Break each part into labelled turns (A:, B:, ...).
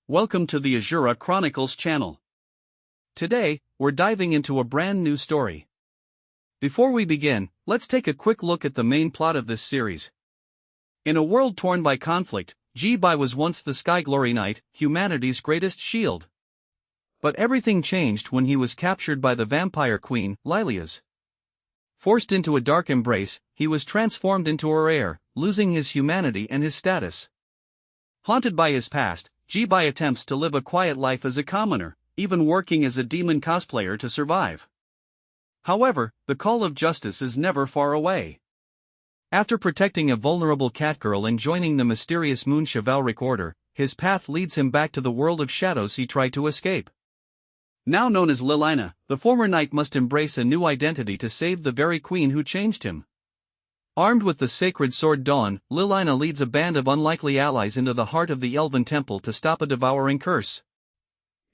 A: Welcome to the Asura Chronicles channel. Today, we're diving into a brand new story. Before we begin, let's take a quick look at the main plot of this series. In a world torn by conflict, Ji-Bai was once the Sky Glory Knight, humanity's greatest shield. But everything changed when he was captured by the vampire queen, Lilias. Forced into a dark embrace, he was transformed into her heir, losing his humanity and his status. Haunted by his past, Ji-Bai attempts to live a quiet life as a commoner, even working as a demon cosplayer to survive. However, the call of justice is never far away. After protecting a vulnerable catgirl and joining the mysterious Moon Chivalric Order, his path leads him back to the world of shadows he tried to escape. Now known as Lilina, the former knight must embrace a new identity to save the very queen who changed him. Armed with the sacred sword Dawn, Lilina leads a band of unlikely allies into the heart of the Elven Temple to stop a devouring curse.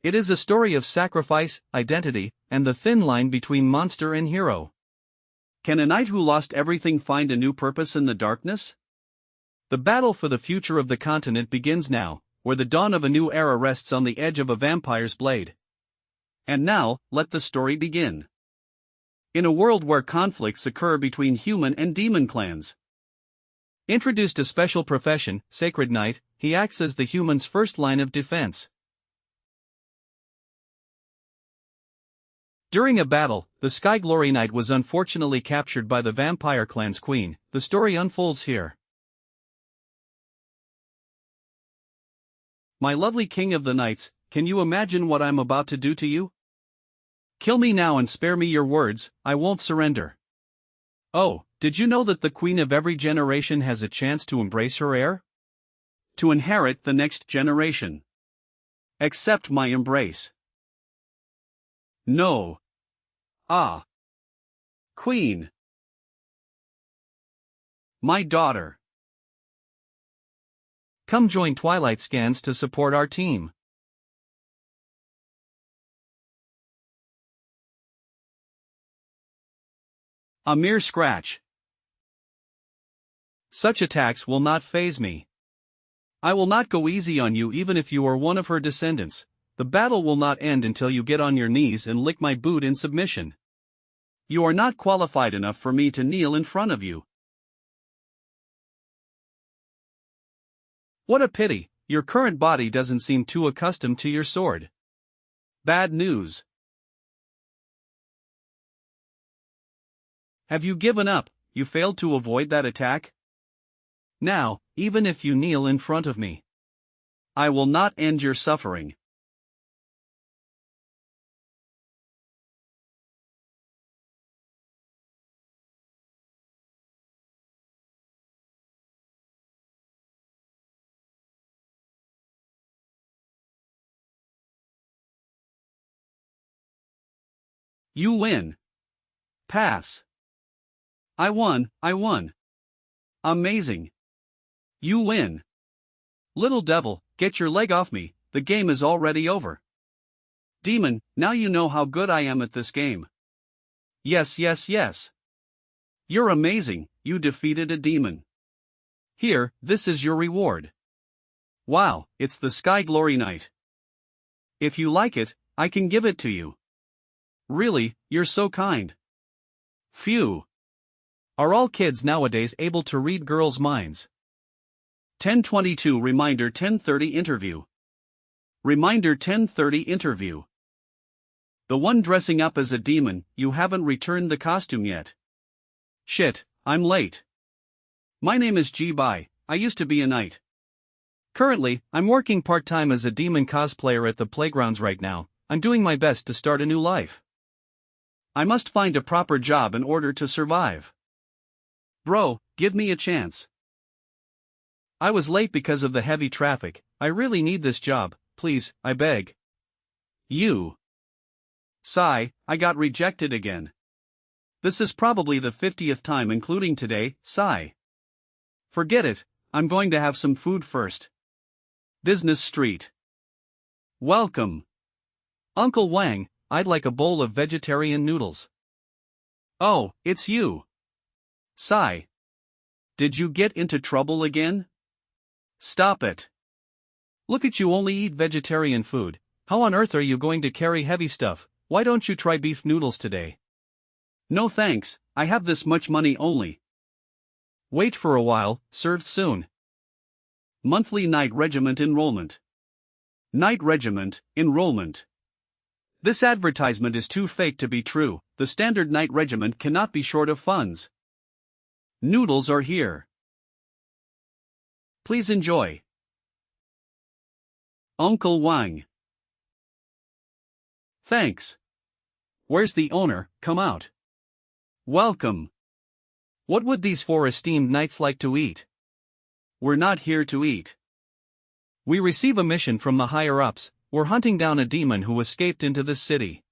A: It is a story of sacrifice, identity, and the thin line between monster and hero. Can a knight who lost everything find a new purpose in the darkness? The battle for the future of the continent begins now, where the dawn of a new era rests on the edge of a vampire's blade. And now, let the story begin. In a world where conflicts occur between human and demon clans. Introduced a special profession, Sacred Knight, he acts as the human's first line of defense. During a battle, the Sky Glory Knight was unfortunately captured by the vampire clan's queen. The story unfolds here. My lovely king of the knights, can you imagine what I'm about to do to you? Kill me now and spare me your words, I won't surrender. Oh, did you know that the queen of every generation has a chance to embrace her heir? To inherit the next generation. Accept my embrace. No. Ah. Queen. My daughter. Come join Twilight Scans to support our team. A mere scratch. Such attacks will not faze me. I will not go easy on you even if you are one of her descendants. The battle will not end until you get on your knees and lick my boot in submission. You are not qualified enough for me to kneel in front of you. What a pity, your current body doesn't seem too accustomed to your sword. Bad news. Have you given up? You failed to avoid that attack? Now, even if you kneel in front of me, I will not end your suffering. You win. Pass. I won. Amazing. You win. Little devil, get your leg off me, the game is already over. Demon, now you know how good I am at this game. Yes. You're amazing, you defeated a demon. Here, this is your reward. Wow, it's the Sky Glory Knight. If you like it, I can give it to you. Really, you're so kind. Phew. Are all kids nowadays able to read girls' minds? 10:22 Reminder 10:30 Interview. Reminder 10:30 Interview. The one dressing up as a demon, you haven't returned the costume yet. Shit, I'm late. My name is Ji-Bai, I used to be a knight. Currently, I'm working part-time as a demon cosplayer at the playgrounds right now. I'm doing my best to start a new life. I must find a proper job in order to survive. Bro, give me a chance. I was late because of the heavy traffic, I really need this job, please, I beg. You. Sigh, I got rejected again. This is probably the 50th time including today, sigh. Forget it, I'm going to have some food first. Business Street. Welcome. Uncle Wang, I'd like a bowl of vegetarian noodles. Oh, it's you. Sigh. Did you get into trouble again? Stop it. Look at you only eat vegetarian food. How on earth are you going to carry heavy stuff? Why don't you try beef noodles today? No thanks, I have this much money only. Wait for a while, served soon. Monthly Night Regiment Enrollment. Night Regiment, Enrollment. This advertisement is too fake to be true. The standard night regiment cannot be short of funds. Noodles are here. Please enjoy. Uncle Wang. Thanks. Where's the owner? Come out. Welcome. What would these four esteemed knights like to eat? We're not here to eat. We receive a mission from the higher-ups. We're hunting down a demon who escaped into this city.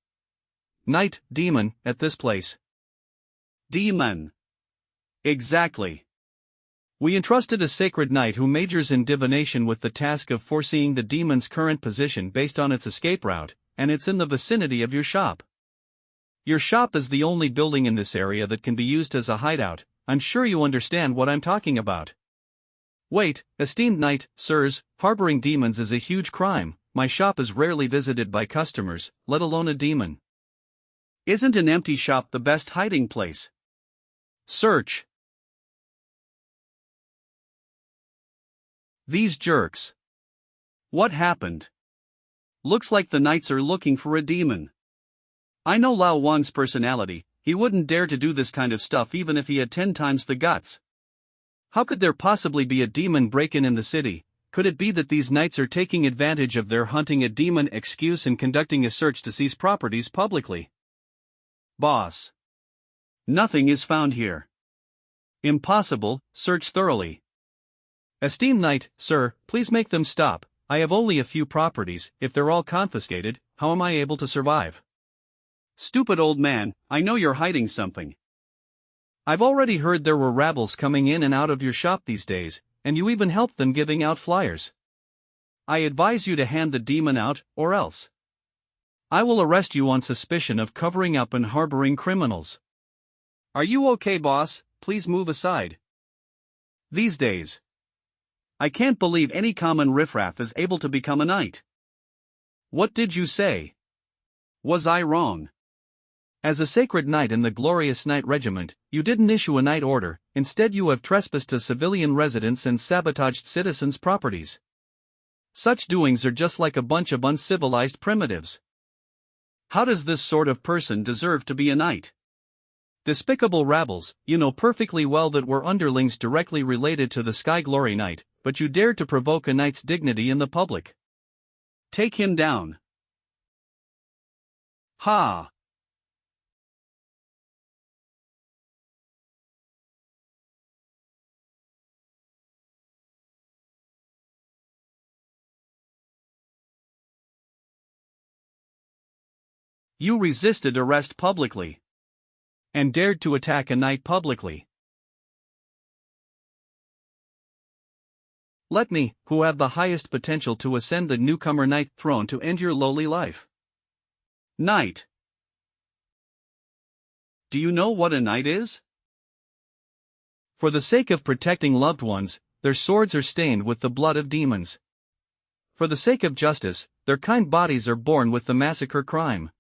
A: Knight, demon, at this place. Demon. Exactly. We entrusted a sacred knight who majors in divination with the task of foreseeing the demon's current position based on its escape route, and it's in the vicinity of your shop. Your shop is the only building in this area that can be used as a hideout. I'm sure you understand what I'm talking about. Wait, esteemed knight, sirs, harboring demons is a huge crime. My shop is rarely visited by customers, let alone a demon. Isn't an empty shop the best hiding place? Search. These jerks. What happened? Looks like the knights are looking for a demon. I know Lao Wang's personality, he wouldn't dare to do this kind of stuff even if he had 10 times the guts. How could there possibly be a demon break-in in the city? Could it be that these knights are taking advantage of their hunting a demon excuse and conducting a search to seize properties publicly? Boss. Nothing is found here. Impossible, search thoroughly. Esteemed knight, sir, please make them stop. I have only a few properties. If they're all confiscated, how am I able to survive? Stupid old man, I know you're hiding something. I've already heard there were rabbles coming in and out of your shop these days, and you even helped them giving out flyers. I advise you to hand the demon out, or else I will arrest you on suspicion of covering up and harboring criminals. Are you okay, boss? Please move aside. These days, I can't believe any common riffraff is able to become a knight. What did you say? Was I wrong? As a sacred knight in the glorious Knight Regiment, you didn't issue a knight order, instead you have trespassed to civilian residents and sabotaged citizens' properties. Such doings are just like a bunch of uncivilized primitives. How does this sort of person deserve to be a knight? Despicable rabbles, you know perfectly well that we're underlings directly related to the Sky Glory Knight, but you dared to provoke a knight's dignity in the public. Take him down. Ha! You resisted arrest publicly and dared to attack a knight publicly. Let me, who have the highest potential to ascend the newcomer knight throne, to end your lowly life. Knight. Do you know what a knight is? For the sake of protecting loved ones, their swords are stained with the blood of demons. For the sake of justice, their kind bodies are born with the massacre crime.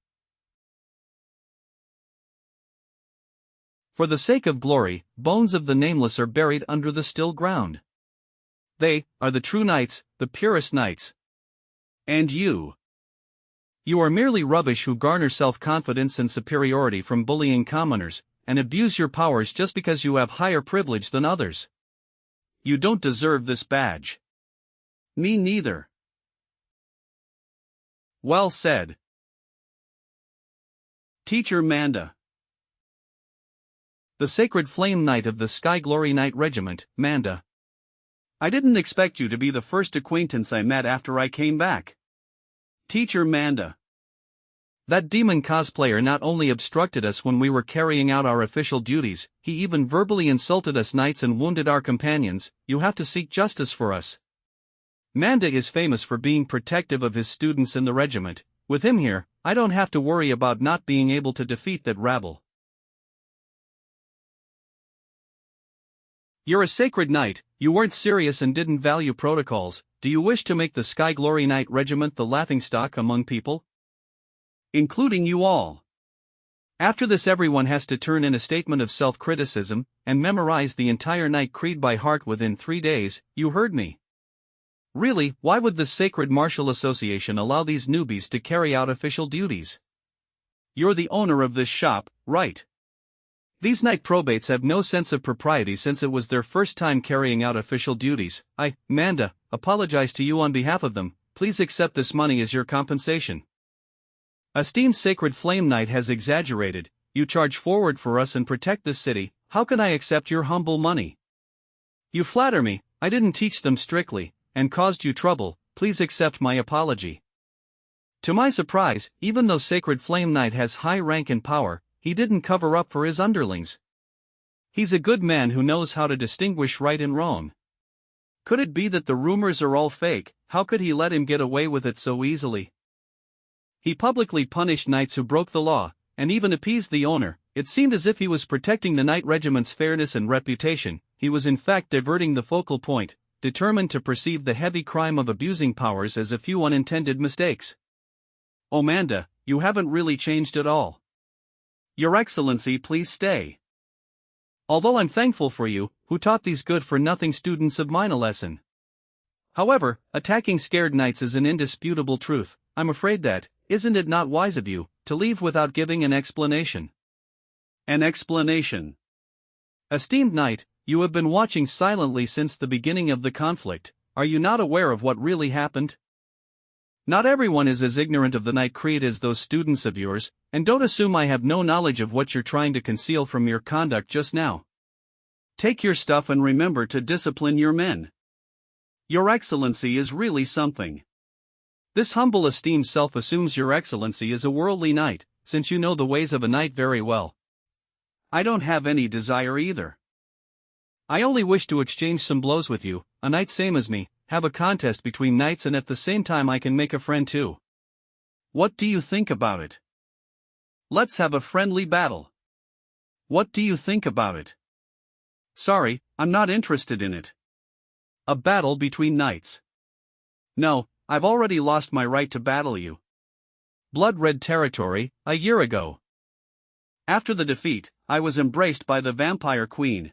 A: For the sake of glory, bones of the nameless are buried under the still ground. They are the true knights, the purest knights. And you? You are merely rubbish who garner self-confidence and superiority from bullying commoners, and abuse your powers just because you have higher privilege than others. You don't deserve this badge. Me neither. Well said. Teacher Manda. The sacred flame knight of the Sky Glory Knight Regiment, Manda. I didn't expect you to be the first acquaintance I met after I came back. Teacher Manda. That demon cosplayer not only obstructed us when we were carrying out our official duties, he even verbally insulted us knights and wounded our companions. You have to seek justice for us. Manda is famous for being protective of his students in the regiment. With him here, I don't have to worry about not being able to defeat that rabble. You're a sacred knight, you weren't serious and didn't value protocols. Do you wish to make the Sky Glory Knight Regiment the laughingstock among people? Including you all. After this, everyone has to turn in a statement of self-criticism and memorize the entire Knight Creed by heart within 3 days. You heard me. Really, why would the Sacred Martial Association allow these newbies to carry out official duties? You're the owner of this shop, right? These knight probates have no sense of propriety since it was their first time carrying out official duties. I, Manda, apologize to you on behalf of them. Please accept this money as your compensation. Esteemed Sacred Flame Knight has exaggerated. You charge forward for us and protect this city. How can I accept your humble money? You flatter me. I didn't teach them strictly and caused you trouble. Please accept my apology. To my surprise, even though Sacred Flame Knight has high rank and power, he didn't cover up for his underlings. He's a good man who knows how to distinguish right and wrong. Could it be that the rumors are all fake? How could he let him get away with it so easily? He publicly punished knights who broke the law, and even appeased the owner. It seemed as if he was protecting the knight regiment's fairness and reputation. He was in fact diverting the focal point, determined to perceive the heavy crime of abusing powers as a few unintended mistakes. Amanda, you haven't really changed at all. Your Excellency, please stay. Although I'm thankful for you, who taught these good-for-nothing students of mine a lesson. However, attacking scared knights is an indisputable truth. I'm afraid that, isn't it not wise of you, to leave without giving an explanation? An explanation. Esteemed knight, you have been watching silently since the beginning of the conflict. Are you not aware of what really happened? Not everyone is as ignorant of the Knight Creed as those students of yours, and don't assume I have no knowledge of what you're trying to conceal from your conduct just now. Take your stuff and remember to discipline your men. Your Excellency is really something. This humble esteemed self assumes Your Excellency is a worldly knight, since you know the ways of a knight very well. I don't have any desire either. I only wish to exchange some blows with you, a knight same as me, have a contest between knights, and at the same time I can make a friend too. What do you think about it? Let's have a friendly battle. What do you think about it? Sorry, I'm not interested in it. A battle between knights. No, I've already lost my right to battle you. Blood Red territory, a year ago. After the defeat, I was embraced by the Vampire Queen.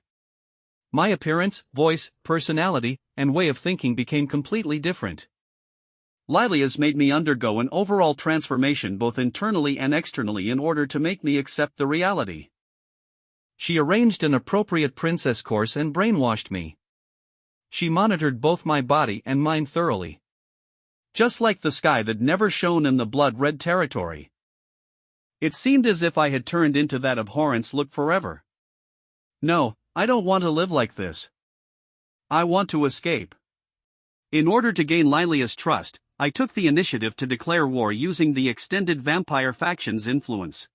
A: My appearance, voice, personality, and way of thinking became completely different. Lilia's made me undergo an overall transformation both internally and externally in order to make me accept the reality. She arranged an appropriate princess course and brainwashed me. She monitored both my body and mind thoroughly. Just like the sky that never shone in the Blood Red territory. It seemed as if I had turned into that abhorrence look forever. No, I don't want to live like this. I want to escape. In order to gain Lilia's trust, I took the initiative to declare war using the extended vampire faction's influence.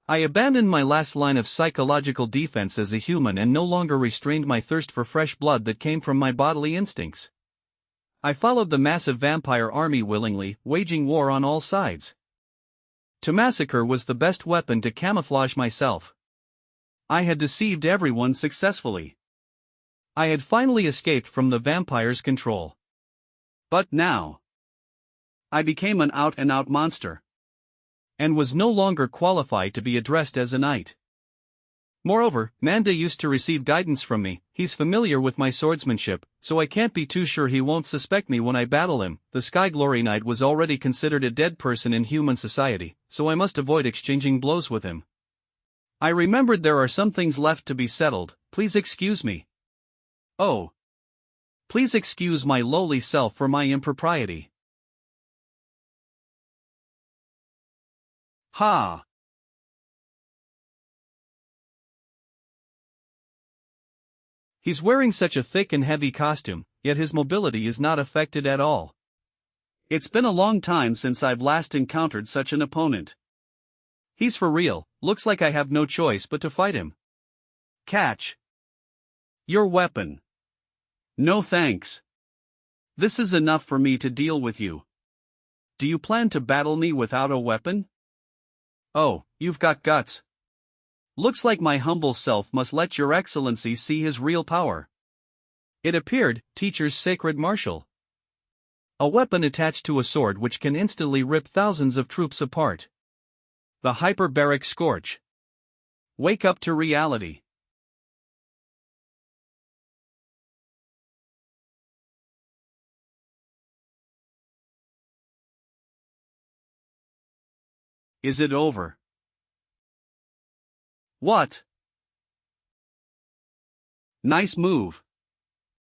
A: I abandoned my last line of psychological defense as a human and no longer restrained my thirst for fresh blood that came from my bodily instincts. I followed the massive vampire army willingly, waging war on all sides. To massacre was the best weapon to camouflage myself. I had deceived everyone successfully. I had finally escaped from the vampire's control. But now, I became an out-and-out monster. And was no longer qualified to be addressed as a knight. Moreover, Manda used to receive guidance from me. He's familiar with my swordsmanship, so I can't be too sure he won't suspect me when I battle him. The Sky Glory Knight was already considered a dead person in human society, so I must avoid exchanging blows with him. I remembered there are some things left to be settled. Please excuse me. Oh. Please excuse my lowly self for my impropriety. Ha! He's wearing such a thick and heavy costume, yet his mobility is not affected at all. It's been a long time since I've last encountered such an opponent. He's for real, looks like I have no choice but to fight him. Catch. Your weapon. No thanks. This is enough for me to deal with you. Do you plan to battle me without a weapon? Oh, you've got guts. Looks like my humble self must let your excellency see his real power. It appeared, teacher's sacred martial. A weapon attached to a sword which can instantly rip thousands of troops apart. The hyperbaric scorch. Wake up to reality. Is it over? What? Nice move.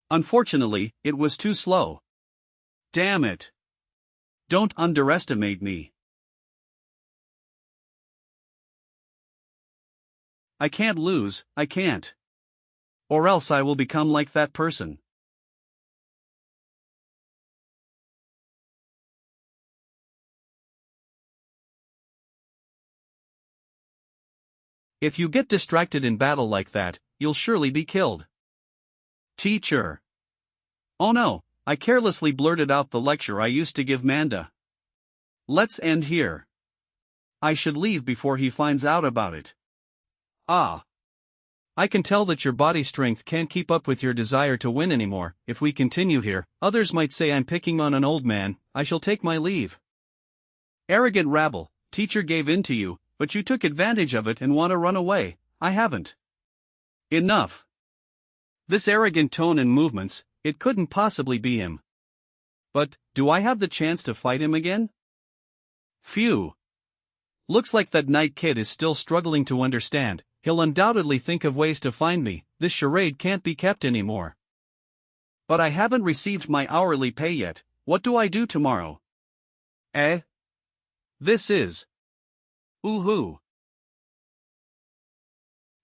A: Unfortunately, it was too slow. Damn it. Don't underestimate me. I can't lose, I can't. Or else I will become like that person. If you get distracted in battle like that, you'll surely be killed. Teacher. Oh no, I carelessly blurted out the lecture I used to give Manda. Let's end here. I should leave before he finds out about it. Ah. I can tell that your body strength can't keep up with your desire to win anymore. If we continue here, others might say I'm picking on an old man. I shall take my leave. Arrogant rabble, teacher gave in to you, but you took advantage of it and want to run away. I haven't. Enough. This arrogant tone and movements, it couldn't possibly be him. But, do I have the chance to fight him again? Phew. Looks like that night kid is still struggling to understand. He'll undoubtedly think of ways to find me. This charade can't be kept anymore. But I haven't received my hourly pay yet. What do I do tomorrow? Eh? This is. Ooh-hoo.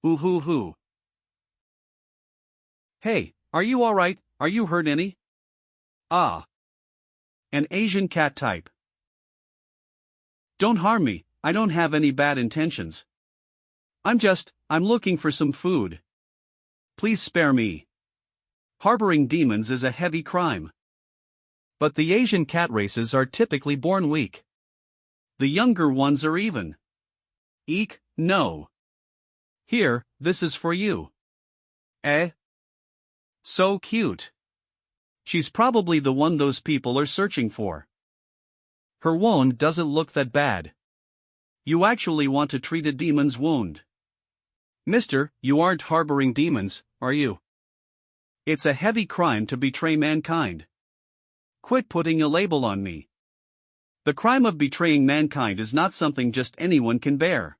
A: Ooh-hoo-hoo. Hey, are you alright? Are you hurt any? Ah. An Asian cat type. Don't harm me, I don't have any bad intentions. I'm looking for some food. Please spare me. Harboring demons is a heavy crime. But the Asian cat races are typically born weak. The younger ones are even. Eek, no. Here, this is for you. Eh? So cute. She's probably the one those people are searching for. Her wound doesn't look that bad. You actually want to treat a demon's wound. Mister, you aren't harboring demons, are you? It's a heavy crime to betray mankind. Quit putting a label on me. The crime of betraying mankind is not something just anyone can bear.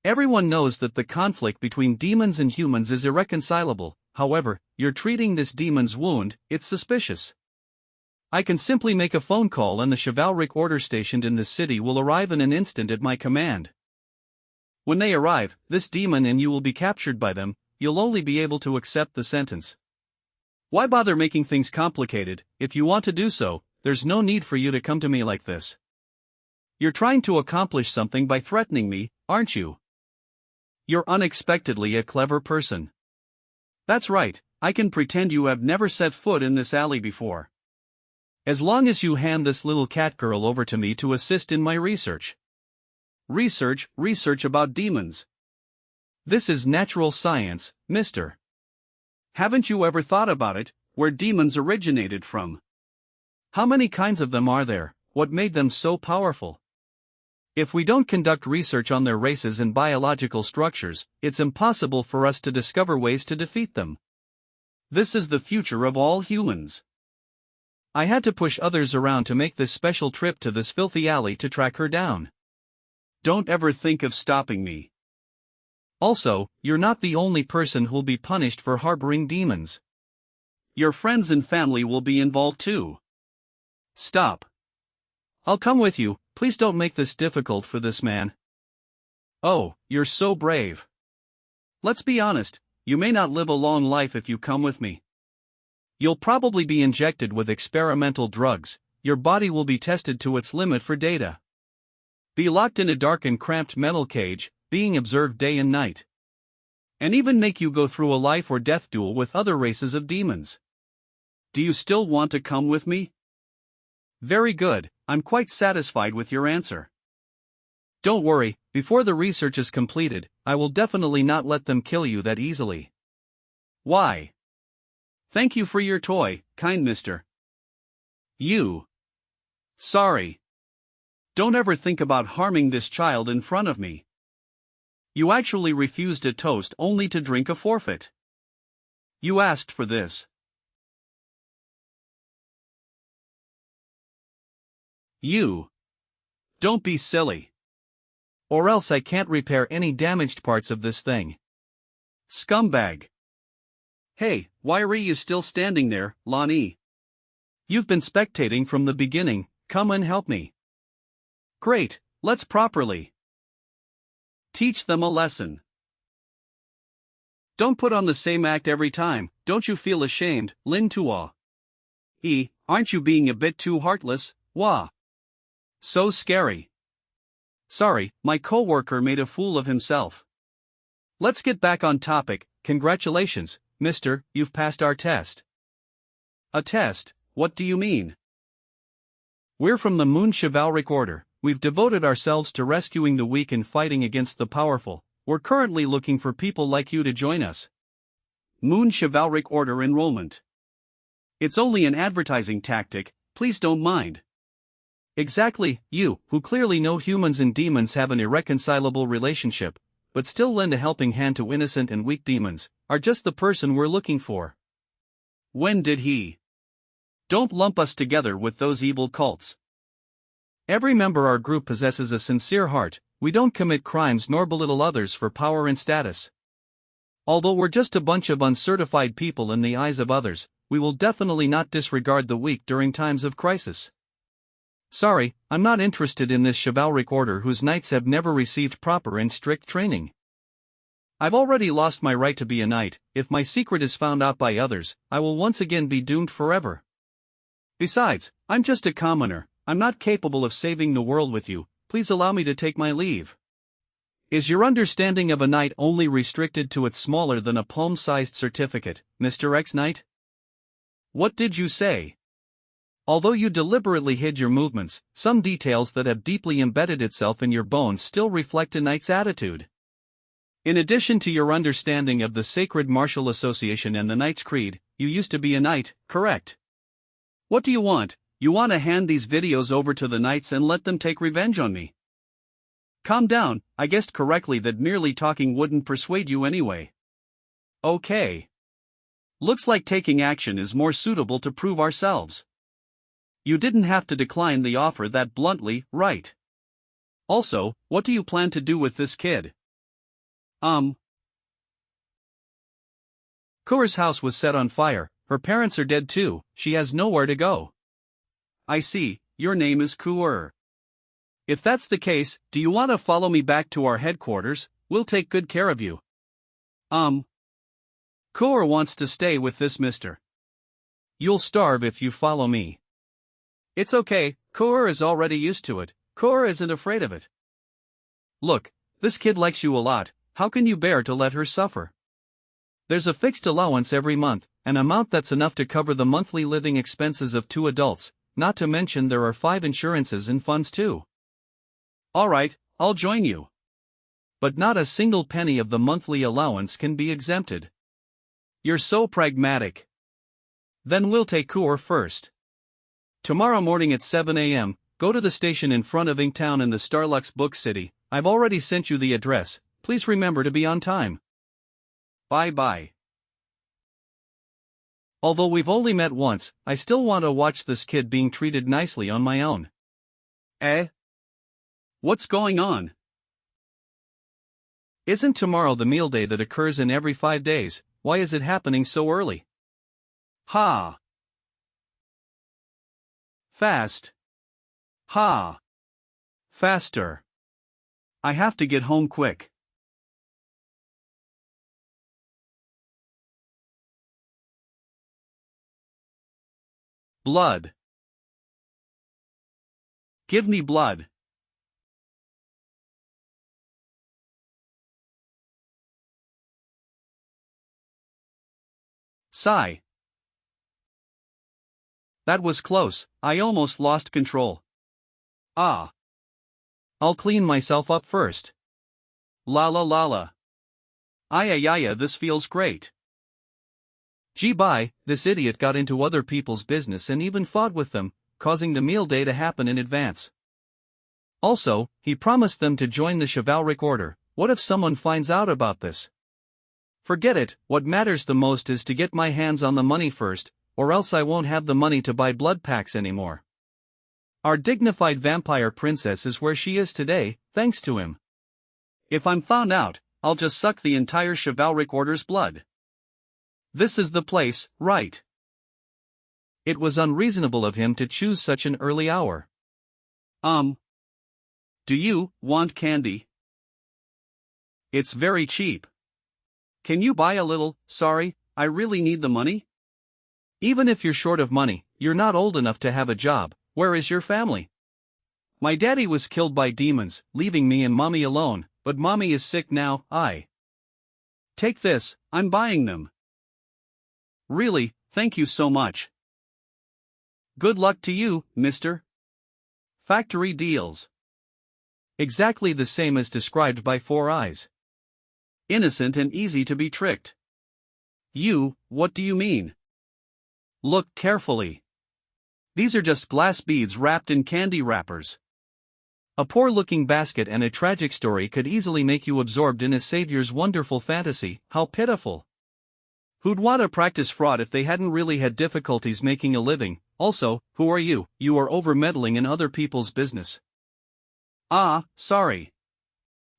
A: Everyone knows that the conflict between demons and humans is irreconcilable. However, you're treating this demon's wound, it's suspicious. I can simply make a phone call and the chivalric order stationed in this city will arrive in an instant at my command. When they arrive, this demon and you will be captured by them. You'll only be able to accept the sentence. Why bother making things complicated? If you want to do so, there's no need for you to come to me like this. You're trying to accomplish something by threatening me, aren't you? You're unexpectedly a clever person. That's right, I can pretend you have never set foot in this alley before. As long as you hand this little cat girl over to me to assist in my research. Research about demons. This is natural science, mister. Haven't you ever thought about it, where demons originated from? How many kinds of them are there? What made them so powerful? If we don't conduct research on their races and biological structures, it's impossible for us to discover ways to defeat them. This is the future of all humans. I had to push others around to make this special trip to this filthy alley to track her down. Don't ever think of stopping me. Also, you're not the only person who'll be punished for harboring demons. Your friends and family will be involved too. Stop. I'll come with you, please don't make this difficult for this man. Oh, you're so brave. Let's be honest, you may not live a long life if you come with me. You'll probably be injected with experimental drugs, your body will be tested to its limit for data. Be locked in a dark and cramped metal cage, being observed day and night. And even make you go through a life or death duel with other races of demons. Do you still want to come with me? Very good, I'm quite satisfied with your answer. Don't worry, before the research is completed, I will definitely not let them kill you that easily. Why? Thank you for your toy, kind mister. You. Sorry. Don't ever think about harming this child in front of me. You actually refused a toast only to drink a forfeit. You asked for this. You. Don't be silly. Or else I can't repair any damaged parts of this thing. Scumbag. Hey, why are you still standing there, Lonnie? You've been spectating from the beginning, come and help me. Great, let's properly teach them a lesson. Don't put on the same act every time, don't you feel ashamed, Lin Tua? Aren't you being a bit too heartless, wah? So scary. Sorry, my coworker made a fool of himself. Let's get back on topic. Congratulations, mister, you've passed our test. A test? What do you mean? We're from the Moon Chivalric Order. We've devoted ourselves to rescuing the weak and fighting against the powerful. We're currently looking for people like you to join us. Moon Chivalric Order enrollment. It's only an advertising tactic, please don't mind. Exactly, you, who clearly know humans and demons have an irreconcilable relationship, but still lend a helping hand to innocent and weak demons, are just the person we're looking for. When did he? Don't lump us together with those evil cults. Every member of our group possesses a sincere heart. We don't commit crimes nor belittle others for power and status. Although we're just a bunch of uncertified people in the eyes of others, we will definitely not disregard the weak during times of crisis. Sorry, I'm not interested in this chivalric order whose knights have never received proper and strict training. I've already lost my right to be a knight. If my secret is found out by others, I will once again be doomed forever. Besides, I'm just a commoner. I'm not capable of saving the world with you. Please allow me to take my leave. Is your understanding of a knight only restricted to its smaller than a palm-sized certificate, Mr. X-Knight? What did you say? Although you deliberately hid your movements, some details that have deeply embedded itself in your bones still reflect a knight's attitude. In addition to your understanding of the Sacred Martial Association and the Knight's Creed, you used to be a knight, correct? What do you want? You want to hand these videos over to the knights and let them take revenge on me? Calm down, I guessed correctly that merely talking wouldn't persuade you anyway. Okay. Looks like taking action is more suitable to prove ourselves. You didn't have to decline the offer that bluntly, right? Also, what do you plan to do with this kid? Kura's house was set on fire, her parents are dead too, she has nowhere to go. I see, your name is Kur. If that's the case, do you want to follow me back to our headquarters? We'll take good care of you. Kur wants to stay with this mister. You'll starve if you follow me. It's okay, Kur is already used to it. Kur isn't afraid of it. Look, this kid likes you a lot, how can you bear to let her suffer? There's a fixed allowance every month, an amount that's enough to cover the monthly living expenses of 2 adults, not to mention there are 5 insurances and funds too. Alright, I'll join you. But not a single penny of the monthly allowance can be exempted. You're so pragmatic. Then we'll take Kur first. Tomorrow morning at 7 a.m., go to the station in front of Inktown in the Starlux Book City. I've already sent you the address, please remember to be on time. Bye-bye. Although we've only met once, I still want to watch this kid being treated nicely on my own. What's going on? Isn't tomorrow the meal day that occurs in every 5 days? Why is it happening so early? Ha! Fast. Ha! Faster. I have to get home quick. Blood. Give me blood. Sigh. That was close, I almost lost control. I'll clean myself up first. La la la la. Ayayaya, this feels great. Gee bye, this idiot got into other people's business and even fought with them, causing the meal day to happen in advance. Also, he promised them to join the chivalric order. What if someone finds out about this? Forget it, what matters the most is to get my hands on the money first, or else I won't have the money to buy blood packs anymore. Our dignified vampire princess is where she is today, thanks to him. If I'm found out, I'll just suck the entire chivalric order's blood. This is the place, right? It was unreasonable of him to choose such an early hour. Do you want candy? It's very cheap. Can you buy a little? Sorry, I really need the money. Even if you're short of money, you're not old enough to have a job. Where is your family? My daddy was killed by demons, leaving me and mommy alone, but mommy is sick now. Take this, I'm buying them. Really, thank you so much. Good luck to you, mister. Factory deals. Exactly the same as described by Four Eyes. Innocent and easy to be tricked. What do you mean? Look carefully. These are just glass beads wrapped in candy wrappers. A poor-looking basket and a tragic story could easily make you absorbed in a savior's wonderful fantasy. How pitiful. Who'd want to practice fraud if they hadn't really had difficulties making a living? Also, who are you? You are over-meddling in other people's business. Sorry.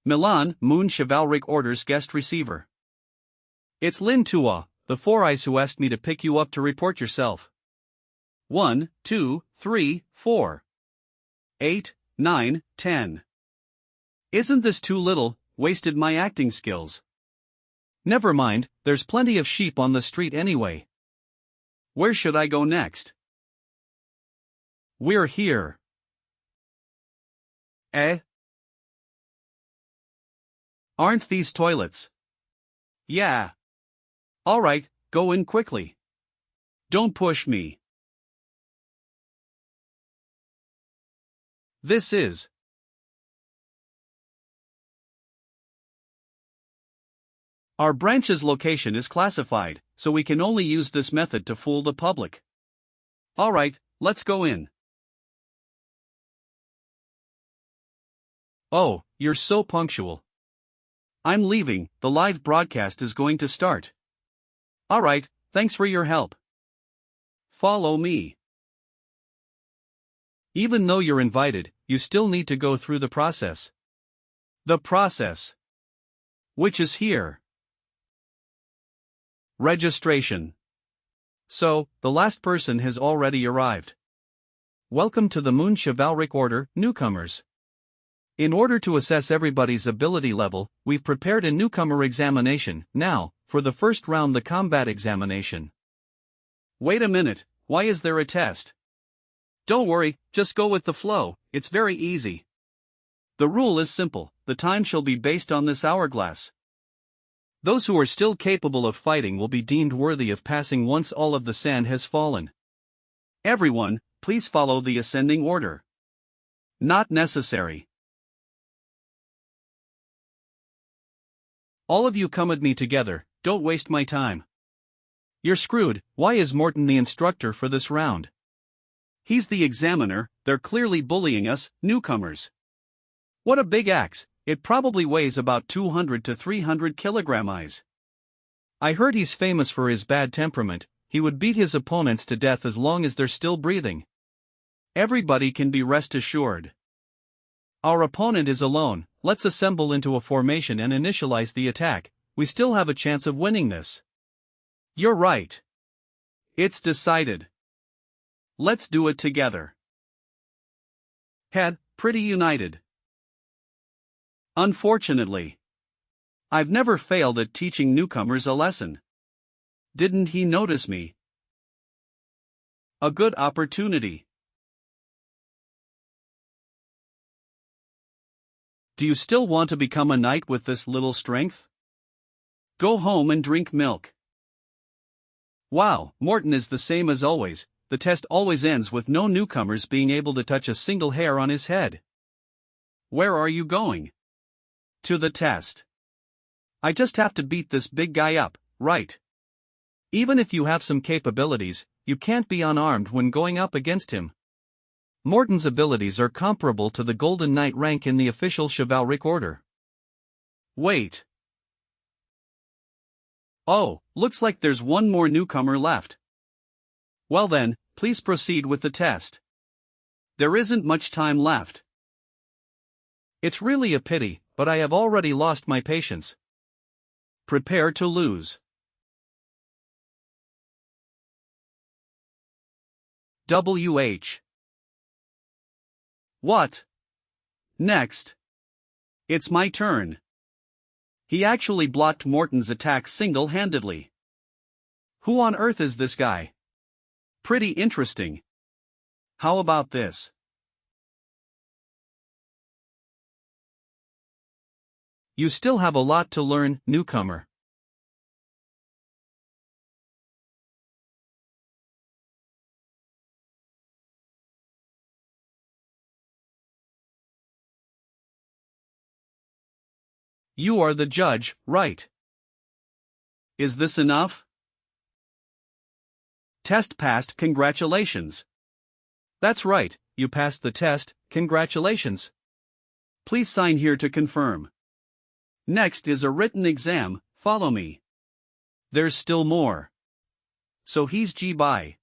A: Milan, Moon Chivalric Order's guest receiver. It's Lin Tua, the Four Eyes who asked me to pick you up to report yourself. 1, 2, 3, 4. 8, 9, 10. Isn't this too little? Wasted my acting skills. Never mind, there's plenty of sheep on the street anyway. Where should I go next? We're here. Aren't these toilets? Yeah. Alright, go in quickly. Don't push me. This is. Our branch's location is classified, so we can only use this method to fool the public. Alright, let's go in. Oh, you're so punctual. I'm leaving, the live broadcast is going to start. Alright, thanks for your help. Follow me. Even though you're invited, you still need to go through the process. The process. Which is here. Registration. So, the last person has already arrived. Welcome to the Moon Chivalric Order, newcomers. In order to assess everybody's ability level, we've prepared a newcomer examination. Now, for the first round, the combat examination. Wait a minute, why is there a test? Don't worry, just go with the flow, it's very easy. The rule is simple, the time shall be based on this hourglass. Those who are still capable of fighting will be deemed worthy of passing once all of the sand has fallen. Everyone, please follow the ascending order. Not necessary. All of you come at me together, don't waste my time. You're screwed. Why is Morton the instructor for this round? He's the examiner, they're clearly bullying us, newcomers. What a big axe, it probably weighs about 200 to 300 kilograms. I heard he's famous for his bad temperament, he would beat his opponents to death as long as they're still breathing. Everybody can be rest assured. Our opponent is alone, let's assemble into a formation and initialize the attack, we still have a chance of winning this. You're right. It's decided. Let's do it together. Head, pretty united. Unfortunately. I've never failed at teaching newcomers a lesson. Didn't he notice me? A good opportunity. Do you still want to become a knight with this little strength? Go home and drink milk. Wow, Morton is the same as always, the test always ends with no newcomers being able to touch a single hair on his head. Where are you going? To the test. I just have to beat this big guy up, right? Even if you have some capabilities, you can't be unarmed when going up against him. Morton's abilities are comparable to the Golden Knight rank in the official chivalric order. Wait. Oh, looks like there's one more newcomer left. Well then, please proceed with the test. There isn't much time left. It's really a pity, but I have already lost my patience. Prepare to lose. WH. What? Next. It's my turn. He actually blocked Morton's attack single-handedly. Who on earth is this guy? Pretty interesting. How about this? You still have a lot to learn, newcomer. You are the judge, right? Is this enough? Test passed, congratulations. That's right, you passed the test, congratulations. Please sign here to confirm. Next is a written exam, follow me. There's still more. So he's Ji-bai.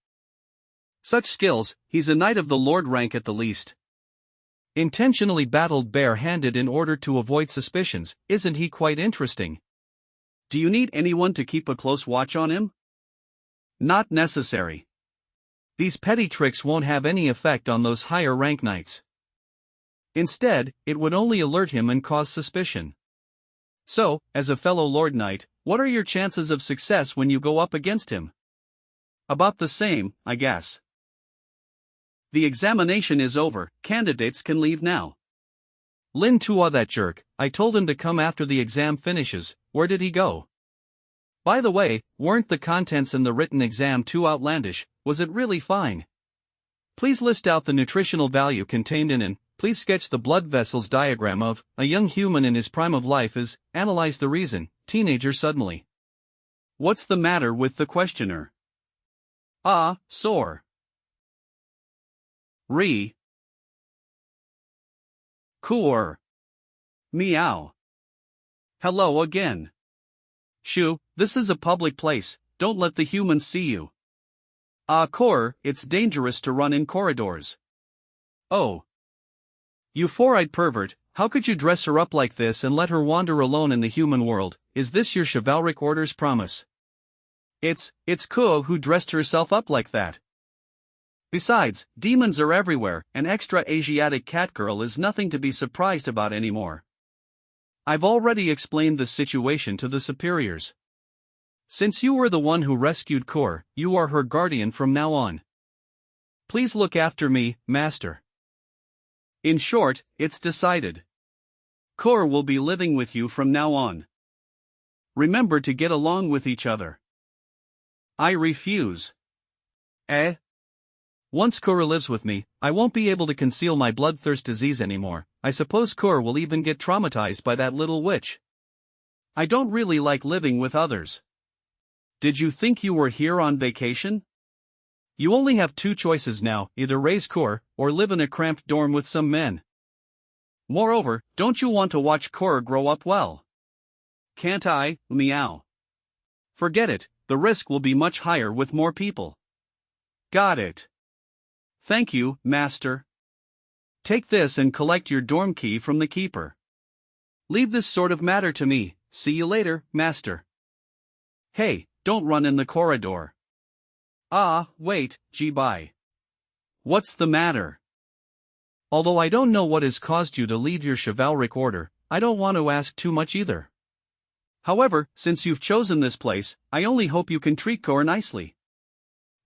A: Such skills, he's a knight of the lord rank at the least. Intentionally battled bare-handed in order to avoid suspicions, isn't he quite interesting? Do you need anyone to keep a close watch on him? Not necessary. These petty tricks won't have any effect on those higher rank knights. Instead, it would only alert him and cause suspicion. So, as a fellow Lord Knight, what are your chances of success when you go up against him? About the same, I guess. The examination is over, candidates can leave now. Lin Tua, that jerk, I told him to come after the exam finishes. Where did he go? By the way, weren't the contents in the written exam too outlandish? Was it really fine? Please list out the nutritional value contained in it. Please sketch the blood vessels diagram of a young human in his prime of life is, analyze the reason, teenager suddenly. What's the matter with the questioner? Ah, sore. Re. Coor. Meow. Hello again. Shoo, this is a public place, don't let the humans see you. Ah, Coor, it's dangerous to run in corridors. Oh. You four-eyed pervert, how could you dress her up like this and let her wander alone in the human world? Is this your chivalric order's promise? It's Kuo who dressed herself up like that. Besides, demons are everywhere, and extra Asiatic catgirl is nothing to be surprised about anymore. I've already explained the situation to the superiors. Since you were the one who rescued Kuo, you are her guardian from now on. Please look after me, master. In short, it's decided. Kuo will be living with you from now on. Remember to get along with each other. I refuse. Once Kuo lives with me, I won't be able to conceal my bloodthirst disease anymore. I suppose Kuo will even get traumatized by that little witch. I don't really like living with others. Did you think you were here on vacation? You only have two choices now, either raise Kuo, or live in a cramped dorm with some men. Moreover, don't you want to watch Kuo grow up well? Can't I, meow? Forget it, the risk will be much higher with more people. Got it. Thank you, master. Take this and collect your dorm key from the keeper. Leave this sort of matter to me, see you later, master. Hey, don't run in the corridor. Ah, wait, Ji-bai. What's the matter? Although I don't know what has caused you to leave your chivalric order, I don't want to ask too much either. However, since you've chosen this place, I only hope you can treat Kuo nicely.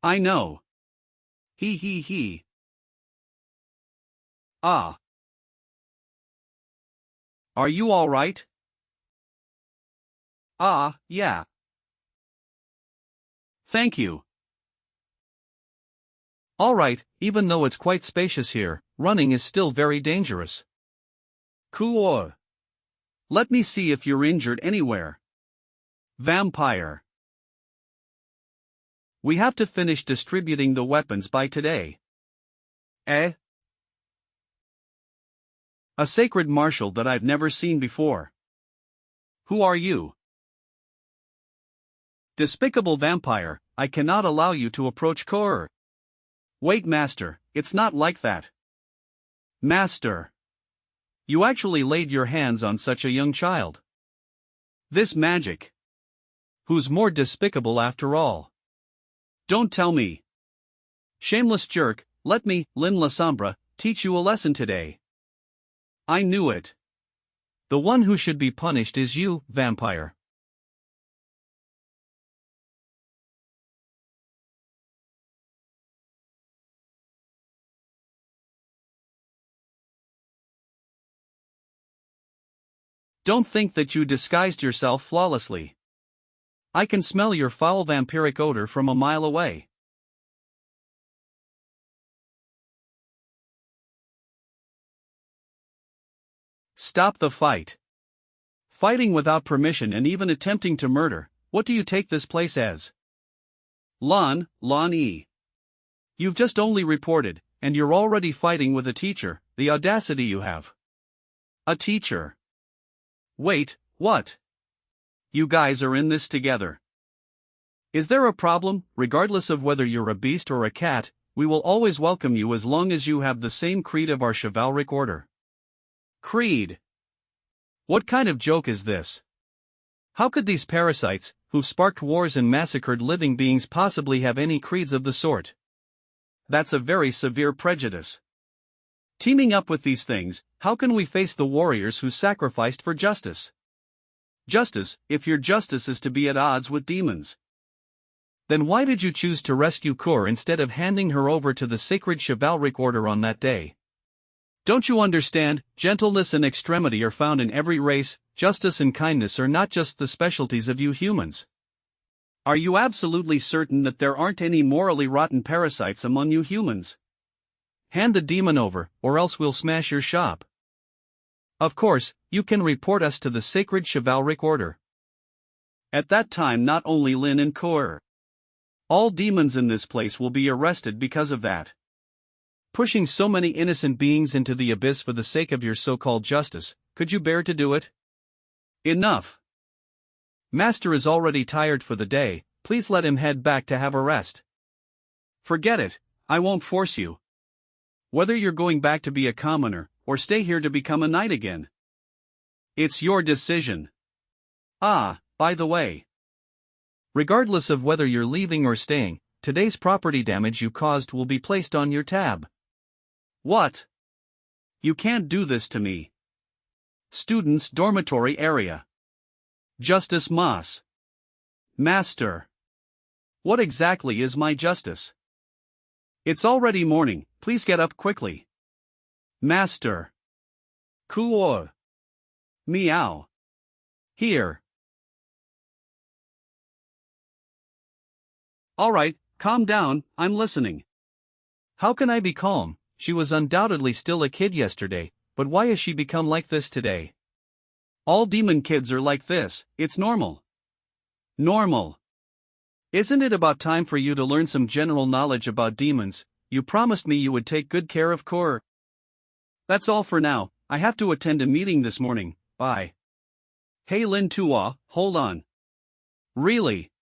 A: I know. He. Ah. Are you all right? Ah, yeah. Thank you. All right, even though it's quite spacious here, running is still very dangerous. Kuo. Let me see if you're injured anywhere. Vampire. We have to finish distributing the weapons by today. Eh? A sacred martial that I've never seen before. Who are you? Despicable vampire, I cannot allow you to approach Kor. Wait, master, it's not like that. Master. You actually laid your hands on such a young child. This magic. Who's more despicable after all? Don't tell me. Shameless jerk, let me, Lin La Sombra, teach you a lesson today. I knew it. The one who should be punished is you, vampire. Don't think that you disguised yourself flawlessly. I can smell your foul vampiric odor from a mile away. Stop the fight. Fighting without permission and even attempting to murder, what do you take this place as? Lon E. You've just only reported, and you're already fighting with a teacher, the audacity you have. A teacher. Wait, what? You guys are in this together. Is there a problem? Regardless of whether you're a beast or a cat, we will always welcome you as long as you have the same creed of our chivalric order. Creed? What kind of joke is this? How could these parasites, who've sparked wars and massacred living beings, possibly have any creeds of the sort? That's a very severe prejudice. Teaming up with these things, how can we face the warriors who sacrificed for justice? Justice, if your justice is to be at odds with demons. Then why did you choose to rescue Kur instead of handing her over to the sacred chivalric order on that day? Don't you understand? Gentleness and extremity are found in every race, justice and kindness are not just the specialties of you humans. Are you absolutely certain that there aren't any morally rotten parasites among you humans? Hand the demon over, or else we'll smash your shop. Of course, you can report us to the sacred chivalric order. At that time not only Lin and Kur. All demons in this place will be arrested because of that. Pushing so many innocent beings into the abyss for the sake of your so-called justice, could you bear to do it? Enough. Master is already tired for the day, please let him head back to have a rest. Forget it, I won't force you. Whether you're going back to be a commoner, or stay here to become a knight again. It's your decision. Ah, by the way. Regardless of whether you're leaving or staying, today's property damage you caused will be placed on your tab. What? You can't do this to me. Students' dormitory area. Justice Moss. Master. What exactly is my justice? It's already morning, please get up quickly. Master. Kuo. Meow. Here. Alright, calm down, I'm listening. How can I be calm? She was undoubtedly still a kid yesterday, but why has she become like this today? All demon kids are like this, it's normal. Normal. Isn't it about time for you to learn some general knowledge about demons? You promised me you would take good care of Kur. That's all for now, I have to attend a meeting this morning, bye. Hey Lin Tua, hold on. Really?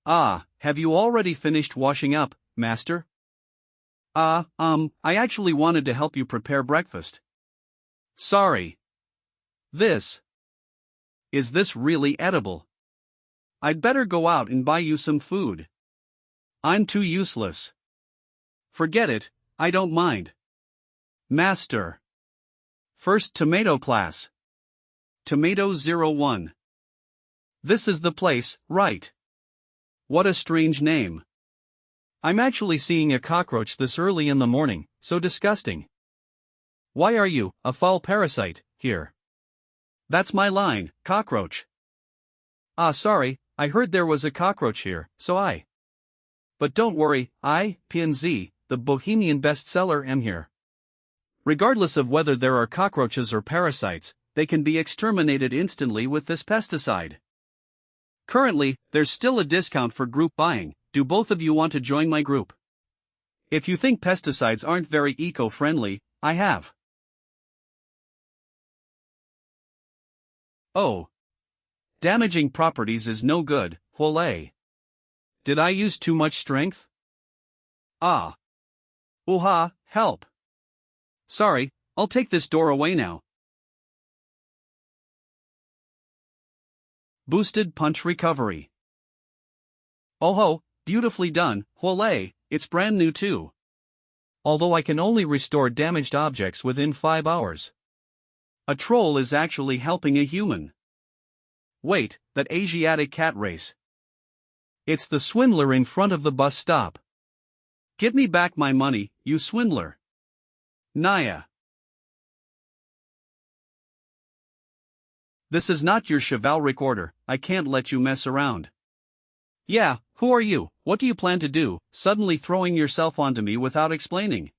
A: Ah, have you already finished washing up, master? I actually wanted to help you prepare breakfast. Sorry. Is this really edible? I'd better go out and buy you some food. I'm too useless. Forget it, I don't mind. Master. First tomato class. Tomato 01. This is the place, right? What a strange name. I'm actually seeing a cockroach this early in the morning, so disgusting. Why are you, a foul parasite, here? That's my line, cockroach. Ah, sorry, I heard there was a cockroach here, so I. But don't worry, I, PNZ, the Bohemian bestseller, am here. Regardless of whether there are cockroaches or parasites, they can be exterminated instantly with this pesticide. Currently, there's still a discount for group buying. Do both of you want to join my group? If you think pesticides aren't very eco-friendly, I have. Oh. Damaging properties is no good, Huolei. Did I use too much strength? Ah. Ooha, help. Sorry, I'll take this door away now. Boosted punch recovery. Oh ho, beautifully done, Huolei, it's brand new too. Although I can only restore damaged objects within 5 hours. A troll is actually helping a human. Wait, that Asiatic cat race. It's the swindler in front of the bus stop. Give me back my money, you swindler. Naya. This is not your chivalric order, I can't let you mess around. Yeah, who are you, what do you plan to do, suddenly throwing yourself onto me without explaining?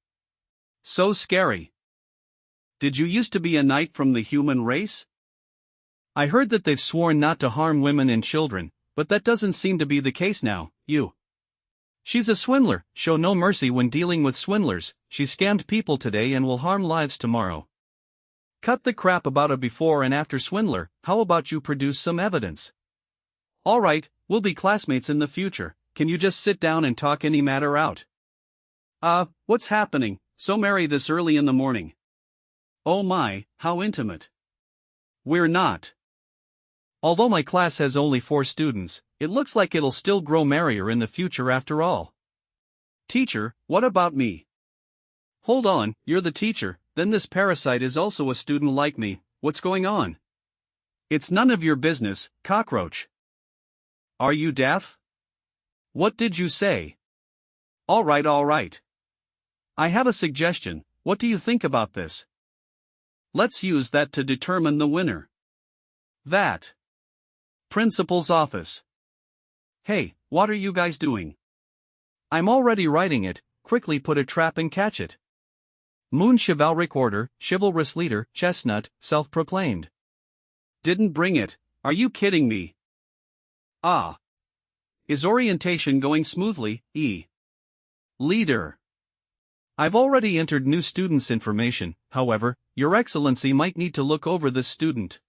A: So scary. Did you used to be a knight from the human race? I heard that they've sworn not to harm women and children, but that doesn't seem to be the case now, you. She's a swindler, show no mercy when dealing with swindlers, she scammed people today and will harm lives tomorrow. Cut the crap about a before and after swindler, how about you produce some evidence? Alright, we'll be classmates in the future, can you just sit down and talk any matter out? What's happening, so merry this early in the morning? Oh my, how intimate. We're not. Although my class has only 4 students, it looks like it'll still grow merrier in the future after all. Teacher, what about me? Hold on, you're the teacher, then this parasite is also a student like me, what's going on? It's none of your business, cockroach. Are you deaf? What did you say? Alright. I have a suggestion, what do you think about this? Let's use that to determine the winner. That. Principal's office. Hey, what are you guys doing? I'm already writing it, quickly put a trap and catch it. Moon chivalric order, chivalrous leader, chestnut, self-proclaimed. Didn't bring it, are you kidding me? Ah. Is orientation going smoothly, Leader. I've already entered new students' information, however, Your Excellency might need to look over this student.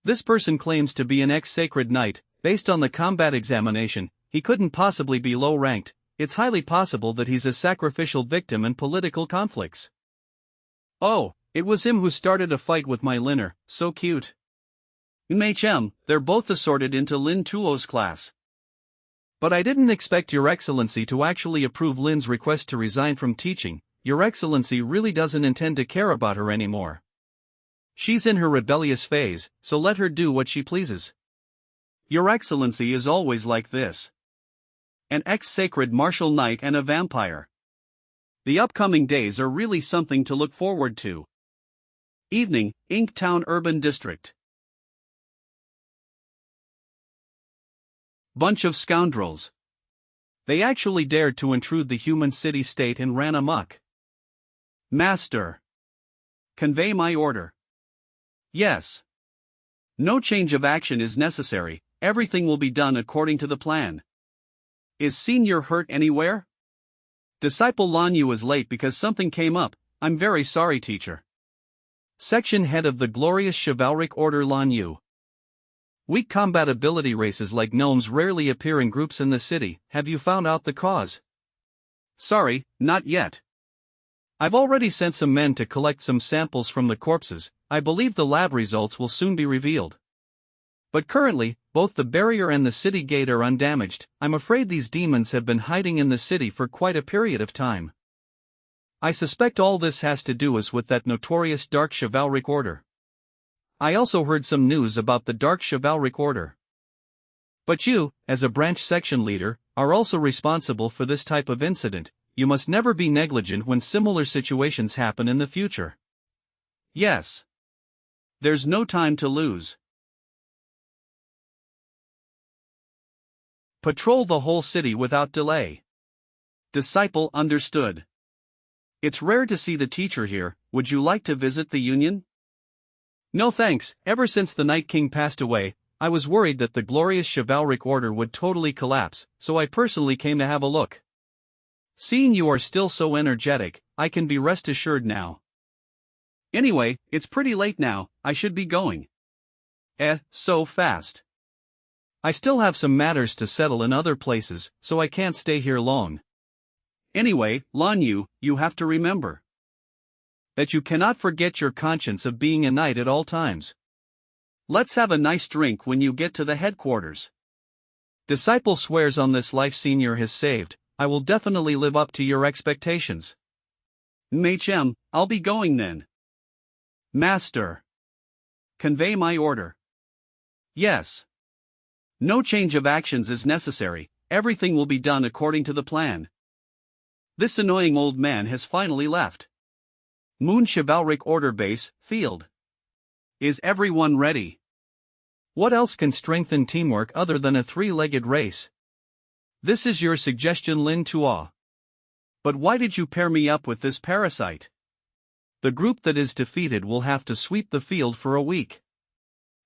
A: This person claims to be an ex-sacred knight, based on the combat examination, he couldn't possibly be low-ranked, it's highly possible that he's a sacrificial victim in political conflicts. Oh, it was him who started a fight with my Linner, so cute. They're both assorted into Lin Tuo's class. But I didn't expect Your Excellency to actually approve Lin's request to resign from teaching, Your Excellency really doesn't intend to care about her anymore. She's in her rebellious phase, so let her do what she pleases. Your Excellency is always like this. An ex-sacred martial knight and a vampire. The upcoming days are really something to look forward to. Evening, Inktown Urban District. Bunch of scoundrels. They actually dared to intrude the human city-state and ran amok. Master. Convey my order. Yes. No change of action is necessary, everything will be done according to the plan. Is Senior hurt anywhere? Disciple Lan Yu is late because something came up, I'm very sorry teacher. Section Head of the Glorious Chivalric Order Lan Yu. Weak combat ability races like gnomes rarely appear in groups in the city, have you found out the cause? Sorry, not yet. I've already sent some men to collect some samples from the corpses, I believe the lab results will soon be revealed. But currently, both the barrier and the city gate are undamaged, I'm afraid these demons have been hiding in the city for quite a period of time. I suspect all this has to do with that notorious Dark Chivalric Order. I also heard some news about the Dark Chivalric Order. But you, as a branch section leader, are also responsible for this type of incident, you must never be negligent when similar situations happen in the future. Yes. There's no time to lose. Patrol the whole city without delay. Disciple understood. It's rare to see the teacher here, would you like to visit the Union? No thanks, ever since the Night King passed away, I was worried that the glorious chivalric order would totally collapse, so I personally came to have a look. Seeing you are still so energetic, I can be rest assured now. Anyway, it's pretty late now, I should be going. So fast. I still have some matters to settle in other places, so I can't stay here long. Anyway, Lan Yu, you have to remember that you cannot forget your conscience of being a knight at all times. Let's have a nice drink when you get to the headquarters. Disciple swears on this life senior has saved, I will definitely live up to your expectations. MHM, I'll be going then. Master. Convey my order. Yes. No change of actions is necessary, everything will be done according to the plan. This annoying old man has finally left. Moon Chivalric Order Base, Field. Is everyone ready? What else can strengthen teamwork other than a three-legged race? This is your suggestion, Lin Tua. But why did you pair me up with this parasite? The group that is defeated will have to sweep the field for a week.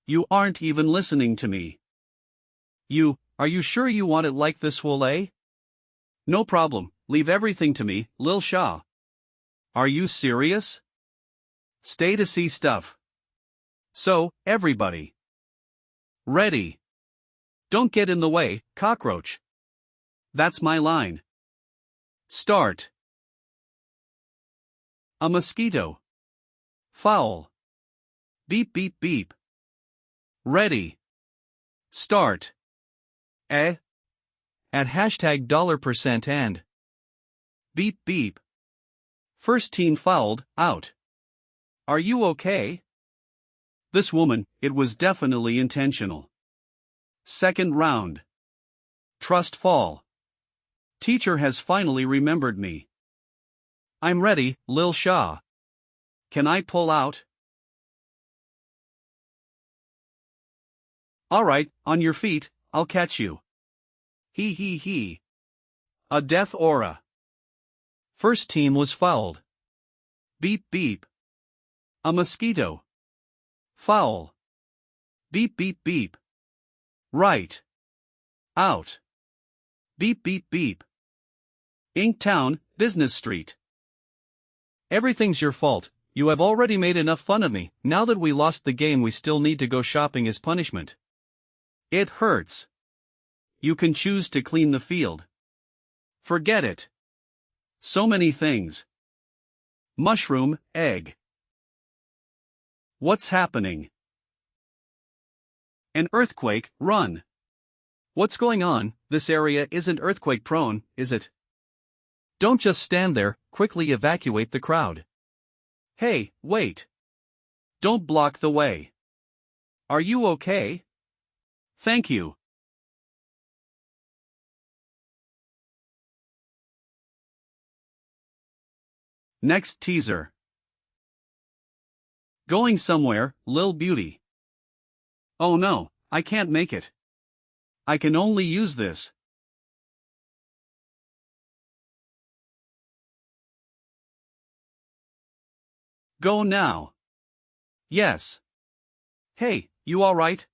A: You aren't even listening to me. Are you sure you want it like this, Wole? No problem, leave everything to me, Lil Sha. Are you serious? Stay to see stuff. So, everybody. Ready. Don't get in the way, cockroach. That's my line. Start. A mosquito. Foul. Beep beep beep. Ready. Start. At hashtag $% and. Beep beep. First team fouled, out. Are you okay? This woman, it was definitely intentional. Second round. Trust fall. Teacher has finally remembered me. I'm ready, Lil Sha. Can I pull out? Alright, on your feet, I'll catch you. He. A death aura. First team was fouled. Beep beep. A mosquito. Foul. Beep beep beep. Right. Out. Beep beep beep. Inktown, Business Street. Everything's your fault, you have already made enough fun of me, now that we lost the game we still need to go shopping as punishment. It hurts. You can choose to clean the field. Forget it. So many things. Mushroom, egg. What's happening? An earthquake, run. What's going on? This area isn't earthquake prone, is it? Don't just stand there, quickly evacuate the crowd. Hey, wait. Don't block the way. Are you okay? Thank you. Next teaser. Going somewhere, Lil Beauty. Oh no, I can't make it. I can only use this. Go now. Yes. Hey, you alright?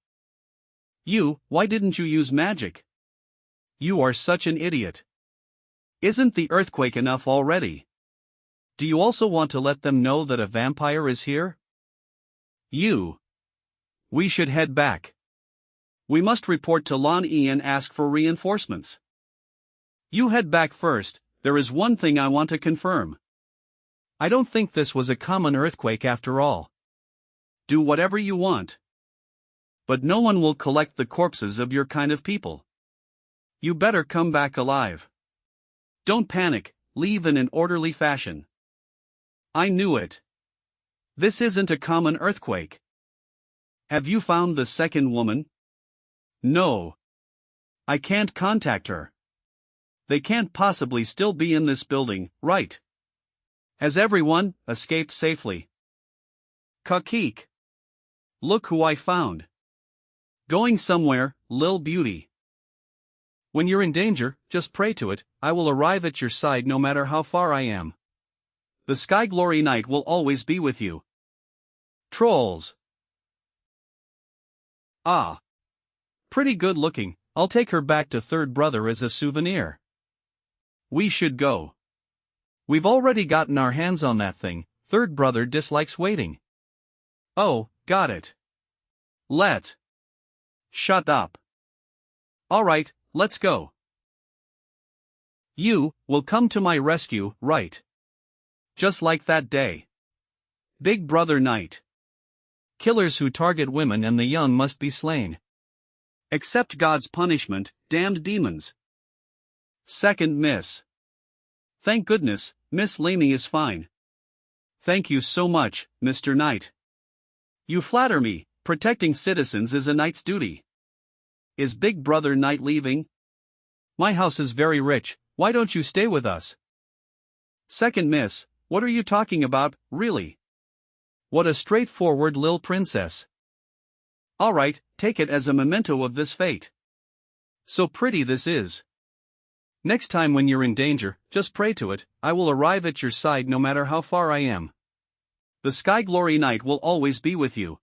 A: Why didn't you use magic? You are such an idiot. Isn't the earthquake enough already? Do you also want to let them know that a vampire is here? We should head back. We must report to Lan Yi and ask for reinforcements. You head back first, there is one thing I want to confirm. I don't think this was a common earthquake after all. Do whatever you want. But no one will collect the corpses of your kind of people. You better come back alive. Don't panic, leave in an orderly fashion. I knew it. This isn't a common earthquake. Have you found the second woman? No. I can't contact her. They can't possibly still be in this building, right? Has everyone escaped safely? Kakik. Look who I found. Going somewhere, Lil Beauty. When you're in danger, just pray to it, I will arrive at your side no matter how far I am. The Sky Glory Knight will always be with you. Trolls. Ah. Pretty good looking, I'll take her back to third brother as a souvenir. We should go. We've already gotten our hands on that thing, third brother dislikes waiting. Oh, got it. Shut up. Alright, let's go. You will come to my rescue, right? Just like that day. Big Brother Night. Killers who target women and the young must be slain. Accept God's punishment, damned demons. Second Miss. Thank goodness, Miss Laney is fine. Thank you so much, Mr. Knight. You flatter me, protecting citizens is a knight's duty. Is Big Brother Knight leaving? My house is very rich, why don't you stay with us? Second Miss, what are you talking about, really? What a straightforward lil princess. Alright, take it as a memento of this fate. So pretty this is. Next time when you're in danger, just pray to it, I will arrive at your side no matter how far I am. The Sky Glory Knight will always be with you.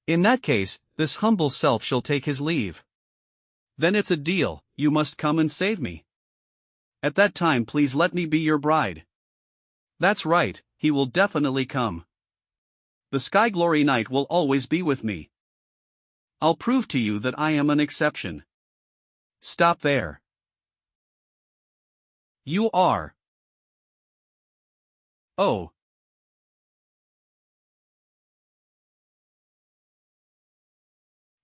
A: In that case, this humble self shall take his leave. Then it's a deal, you must come and save me. At that time please let me be your bride. That's right, he will definitely come. The Sky Glory Knight will always be with me. I'll prove to you that I am an exception. Stop there. You are. Oh.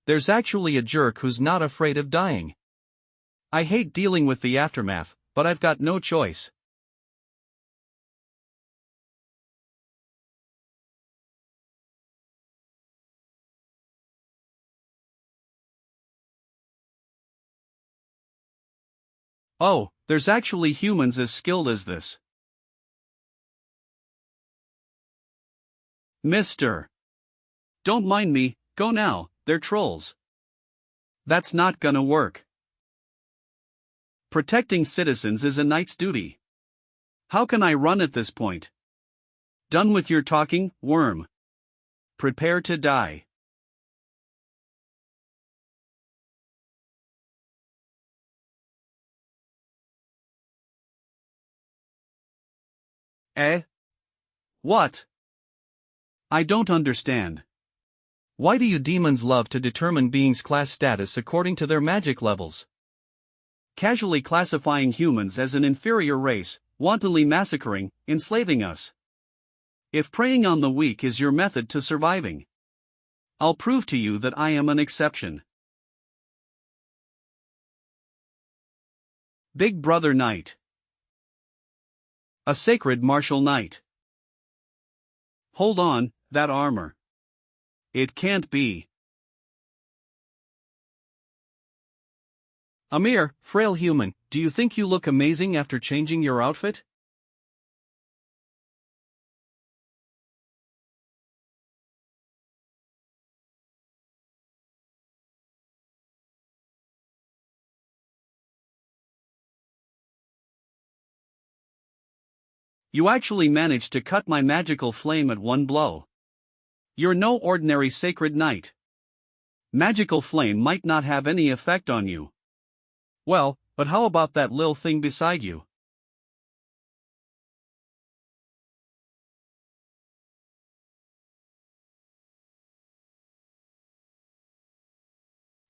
A: There's actually a jerk who's not afraid of dying. I hate dealing with the aftermath, but I've got no choice. Oh, there's actually humans as skilled as this. Mister. Don't mind me, go now, they're trolls. That's not gonna work. Protecting citizens is a knight's duty. How can I run at this point? Done with your talking, worm. Prepare to die. Eh? What? I don't understand. Why do you demons love to determine beings' class status according to their magic levels? Casually classifying humans as an inferior race, wantonly massacring, enslaving us. If preying on the weak is your method to surviving, I'll prove to you that I am an exception. Big Brother Knight. A sacred martial knight. Hold on, that armor. It can't be. A mere, frail human, do you think you look amazing after changing your outfit? You actually managed to cut my magical flame at one blow. You're no ordinary sacred knight. Magical flame might not have any effect on you. Well, but how about that lil thing beside you?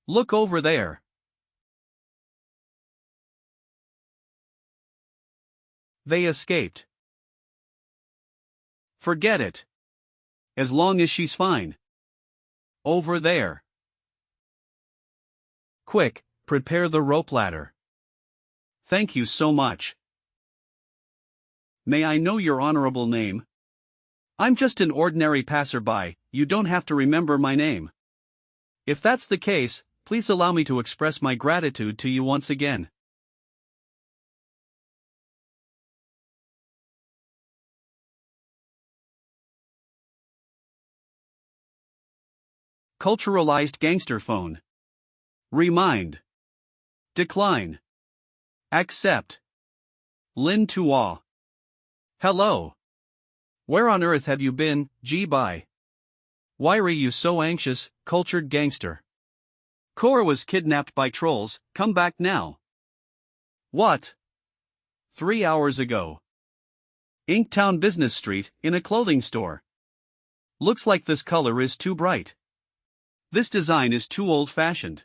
A: Look over there. They escaped. Forget it. As long as she's fine. Over there. Quick, prepare the rope ladder. Thank you so much. May I know your honorable name? I'm just an ordinary passerby, you don't have to remember my name. If that's the case, please allow me to express my gratitude to you once again. Culturalized gangster phone. Remind. Decline. Accept. Lin Tua. Hello. Where on earth have you been, G-Bye? Why are you so anxious, cultured gangster? Cora was kidnapped by trolls, come back now. What? 3 hours ago. Inktown Business Street, in a clothing store. Looks like this color is too bright. This design is too old-fashioned.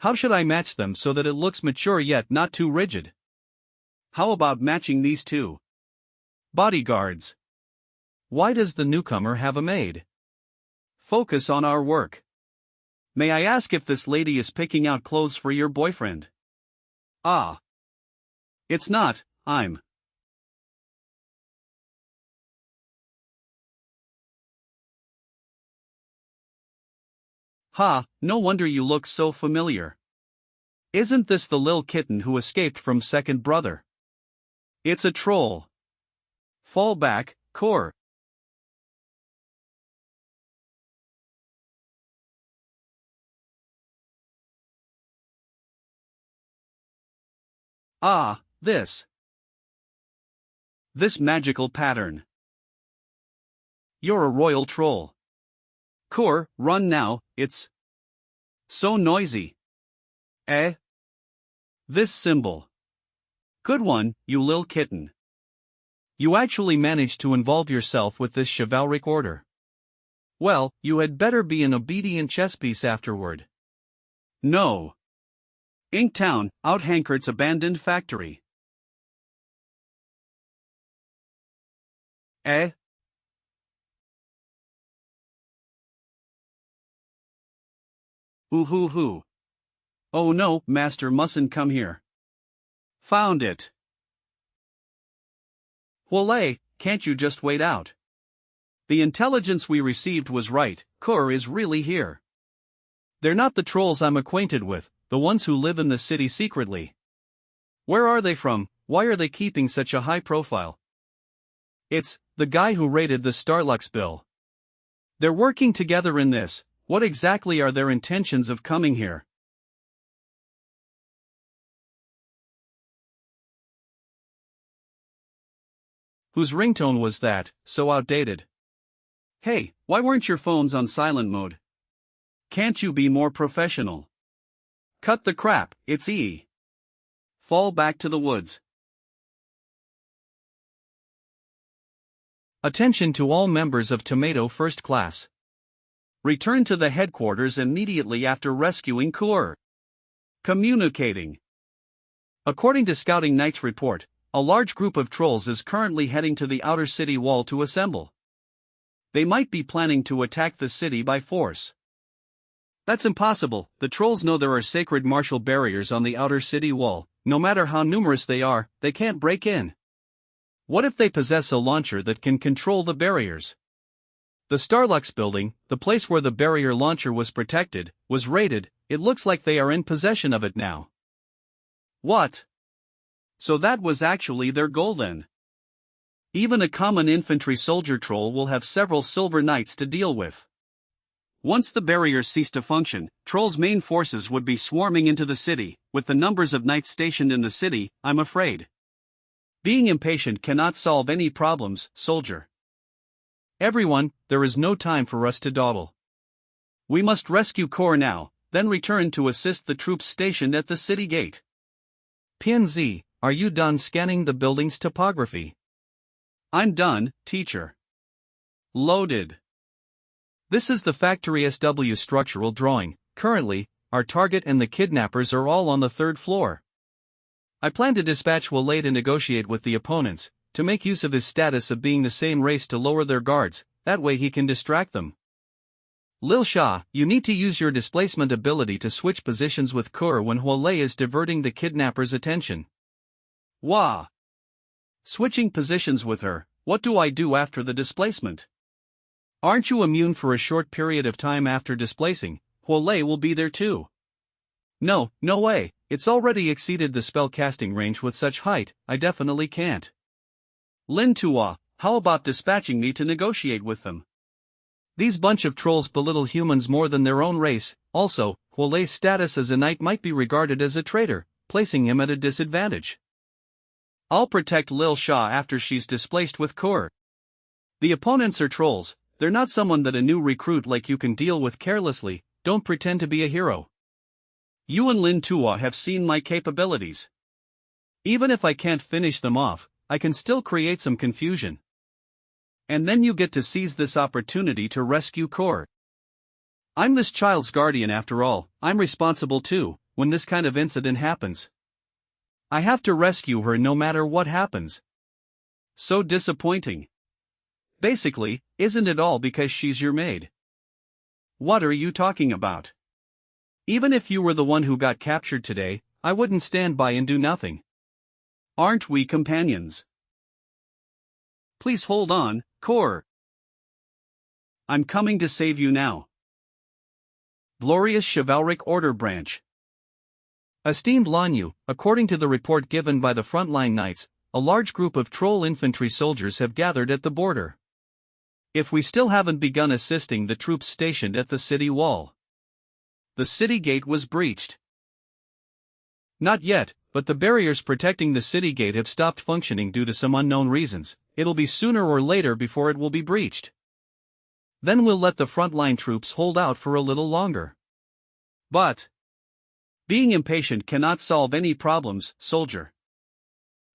A: How should I match them so that it looks mature yet not too rigid? How about matching these two? Bodyguards. Why does the newcomer have a maid? Focus on our work. May I ask if this lady is picking out clothes for your boyfriend? Ah. It's not, I'm. Ha, no wonder you look so familiar. Isn't this the lil kitten who escaped from second brother? It's a troll. Fall back, Core. Ah, this. This magical pattern. You're a royal troll. Core, run now, it's so noisy. Eh? This symbol. Good one, you lil kitten. You actually managed to involve yourself with this chivalric order. Well, you had better be an obedient chess piece afterward. No. Inktown, out Hankert's abandoned factory. Eh? Ooh. Oh no, master mustn't come here. Found it. Wole, can't you just wait out? The intelligence we received was right, Kur is really here. They're not the trolls I'm acquainted with, the ones who live in the city secretly. Where are they from? Why are they keeping such a high profile? It's the guy who raided the Starlux bill. They're working together in this. What exactly are their intentions of coming here? Whose ringtone was that, so outdated? Hey, why weren't your phones on silent mode? Can't you be more professional? Cut the crap, it's E. Fall back to the woods. Attention to all members of Tomato First Class. Return to the headquarters immediately after rescuing Kur. Communicating. According to Scouting Knight's report, a large group of trolls is currently heading to the outer city wall to assemble. They might be planning to attack the city by force. That's impossible. The trolls know there are sacred martial barriers on the outer city wall. No matter how numerous they are, they can't break in. What if they possess a launcher that can control the barriers? The Starlux building, the place where the barrier launcher was protected, was raided. It looks like they are in possession of it now. What? So that was actually their goal then. Even a common infantry soldier troll will have several silver knights to deal with. Once the barriers cease to function, trolls' main forces would be swarming into the city. With the numbers of knights stationed in the city, I'm afraid. Being impatient cannot solve any problems, soldier. Everyone, there is no time for us to dawdle. We must rescue Kor now, then return to assist the troops stationed at the city gate. PNZ, are you done scanning the building's topography? I'm done, teacher. Loaded. This is the factory SW structural drawing. Currently, our target and the kidnappers are all on the 3rd floor. I plan to dispatch Wale to negotiate with the opponents, to make use of his status of being the same race to lower their guards, that way he can distract them. Lil Shah, you need to use your displacement ability to switch positions with Kur when Wale is diverting the kidnapper's attention. Wah! Switching positions with her, what do I do after the displacement? Aren't you immune for a short period of time after displacing? Wale will be there too. No way, it's already exceeded the spell casting range with such height, I definitely can't. Lin Tua, how about dispatching me to negotiate with them? These bunch of trolls belittle humans more than their own race. Also, Wale's status as a knight might be regarded as a traitor, placing him at a disadvantage. I'll protect Lil Shah after she's displaced with Kur. The opponents are trolls, they're not someone that a new recruit like you can deal with carelessly. Don't pretend to be a hero. You and Lin Tua have seen my capabilities. Even if I can't finish them off, I can still create some confusion. And then you get to seize this opportunity to rescue Kor. I'm this child's guardian after all. I'm responsible too, when this kind of incident happens. I have to rescue her no matter what happens. So disappointing. Basically, isn't it all because she's your maid? What are you talking about? Even if you were the one who got captured today, I wouldn't stand by and do nothing. Aren't we companions? Please hold on, Kor. I'm coming to save you now. Glorious Chivalric Order Branch. Esteemed Lanyu, according to the report given by the frontline knights, a large group of troll infantry soldiers have gathered at the border. If we still haven't begun assisting the troops stationed at the city wall. The city gate was breached. Not yet, but the barriers protecting the city gate have stopped functioning due to some unknown reasons. It'll be sooner or later before it will be breached. Then we'll let the frontline troops hold out for a little longer. But being impatient cannot solve any problems, soldier.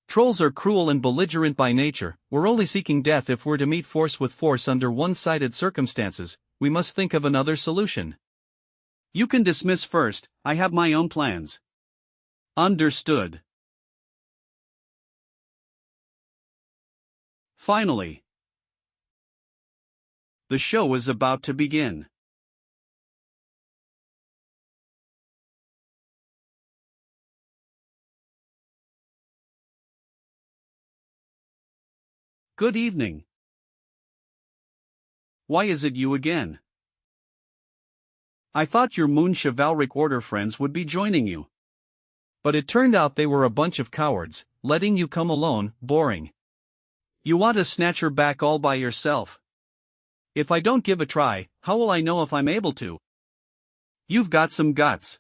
A: Trolls are cruel and belligerent by nature. We're only seeking death if we're to meet force with force under one-sided circumstances. We must think of another solution. You can dismiss first, I have my own plans. Understood. Finally. The show is about to begin. Good evening. Why is it you again? I thought your Moon Chivalric Order friends would be joining you. But it turned out they were a bunch of cowards, letting you come alone. Boring. You want to snatch her back all by yourself. If I don't give a try, how will I know if I'm able to? You've got some guts.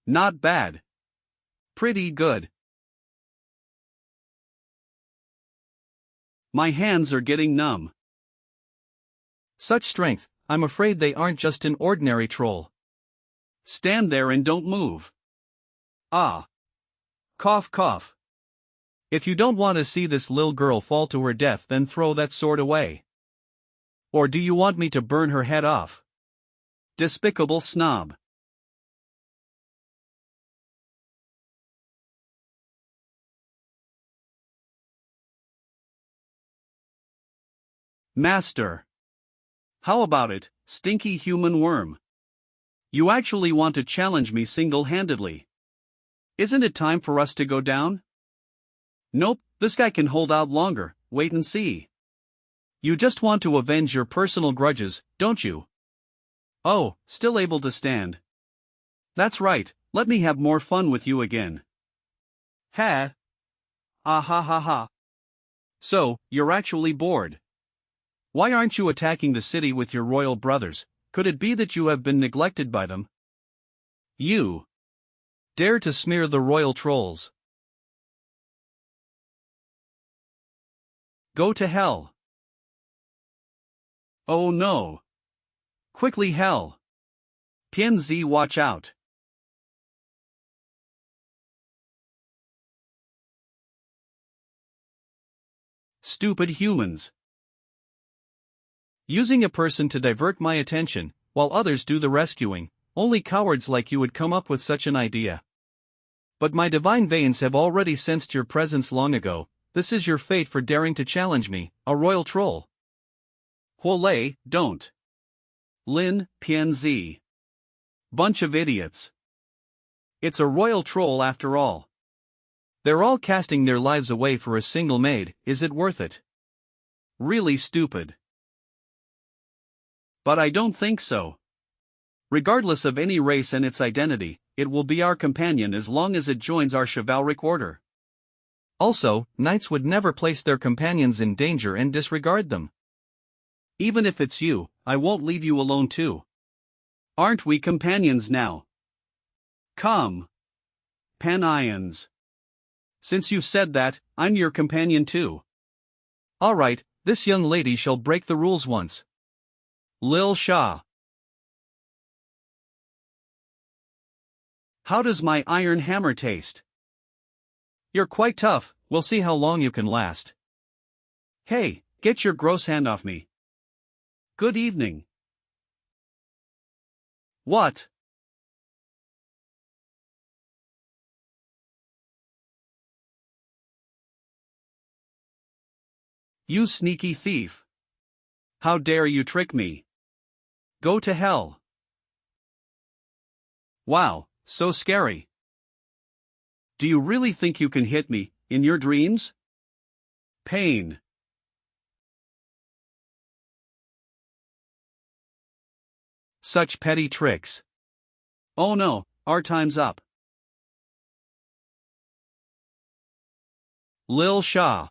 A: Not bad. Pretty good. My hands are getting numb. Such strength, I'm afraid they aren't just an ordinary troll. Stand there and don't move. Ah. Cough cough. If you don't want to see this little girl fall to her death, then throw that sword away. Or do you want me to burn her head off? Despicable snob. Master. How about it, stinky human worm? You actually want to challenge me single-handedly? Isn't it time for us to go down? Nope, this guy can hold out longer, wait and see. You just want to avenge your personal grudges, don't you? Oh, still able to stand. That's right, let me have more fun with you again. Ha! Ah ha ha ha. So, you're actually bored. Why aren't you attacking the city with your royal brothers? Could it be that you have been neglected by them? You dare to smear the royal trolls. Go to hell. Oh no. Quickly hell. PNZ, watch out. Stupid humans. Using a person to divert my attention, while others do the rescuing, only cowards like you would come up with such an idea. But my divine veins have already sensed your presence long ago. This is your fate for daring to challenge me, a royal troll. Huolei, don't. Lin, PNZ. Bunch of idiots. It's a royal troll after all. They're all casting their lives away for a single maid, is it worth it? Really stupid. But I don't think so. Regardless of any race and its identity, it will be our companion as long as it joins our chivalric order. Also, knights would never place their companions in danger and disregard them. Even if it's you, I won't leave you alone too. Aren't we companions now? Come. Panions. Since you've said that, I'm your companion too. Alright, This young lady shall break the rules once. Lil Shah. How does my iron hammer taste? You're quite tough, we'll see how long you can last. Hey, get your gross hand off me. Good evening. What? You sneaky thief. How dare you trick me? Go to hell. Wow, so scary. Do you really think you can hit me, in your dreams? Pain. Such petty tricks. Oh no, our time's up. Lil Shah.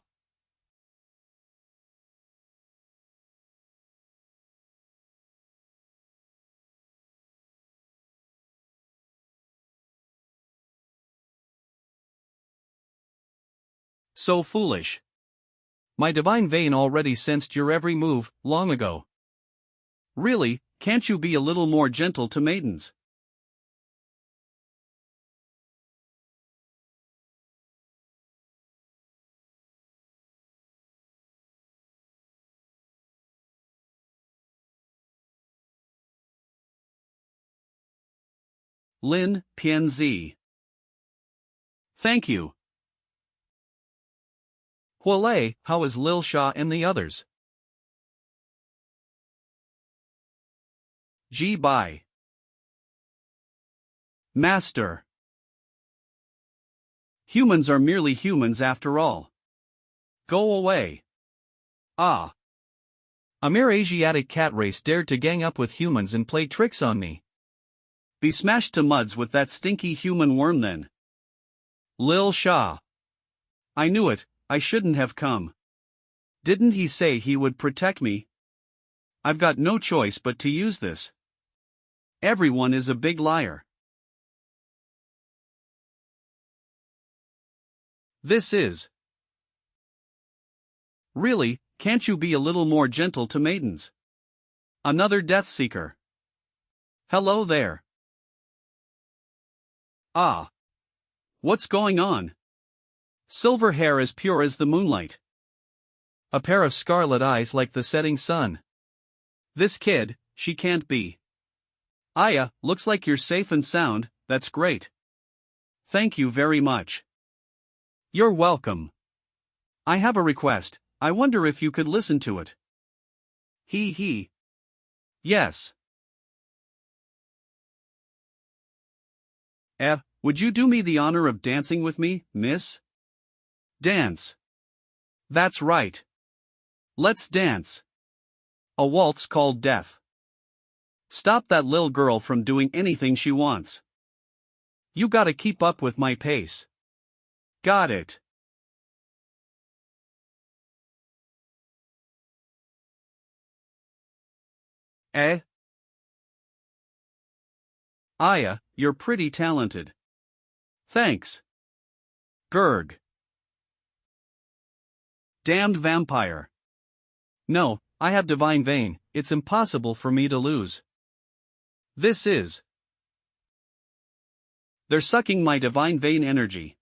A: So foolish. My divine vein already sensed your every move, long ago. Really, can't you be a little more gentle to maidens? Lin, PNZ. Thank you. Hualei, how is Lil Shah and the others? G. Bai. Master. Humans are merely humans after all. Go away. Ah. A mere Asiatic cat race dared to gang up with humans and play tricks on me. Be smashed to muds with that stinky human worm then. Lil Shah. I knew it, I shouldn't have come. Didn't he say he would protect me? I've got no choice but to use this. Everyone is a big liar. This is. Really, can't you be a little more gentle to maidens? Another death seeker. Hello there. Ah. What's going on? Silver hair as pure as the moonlight. A pair of scarlet eyes like the setting sun. This kid, she can't be. Aya, looks like you're safe and sound, that's great. Thank you very much. You're welcome. I have a request, I wonder if you could listen to it. He. Yes. Would you do me the honor of dancing with me, miss? Dance. That's right. Let's dance. A waltz called death. Stop that lil girl from doing anything she wants. You gotta keep up with my pace. Got it. Aya, you're pretty talented. Thanks. Gurg. Damned vampire. No, I have divine vein, it's impossible for me to lose. This is. They're sucking my divine vein energy.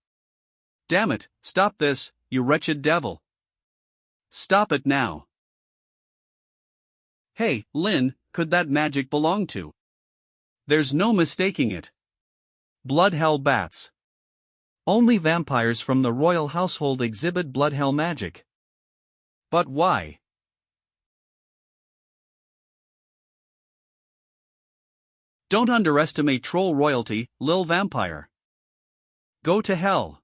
A: Damn it, stop this, you wretched devil. Stop it now. Hey, Lin, could that magic belong to? There's no mistaking it. Bloodhell bats. Only vampires from the royal household exhibit bloodhell magic. But why? Don't underestimate troll royalty, lil vampire. Go to hell.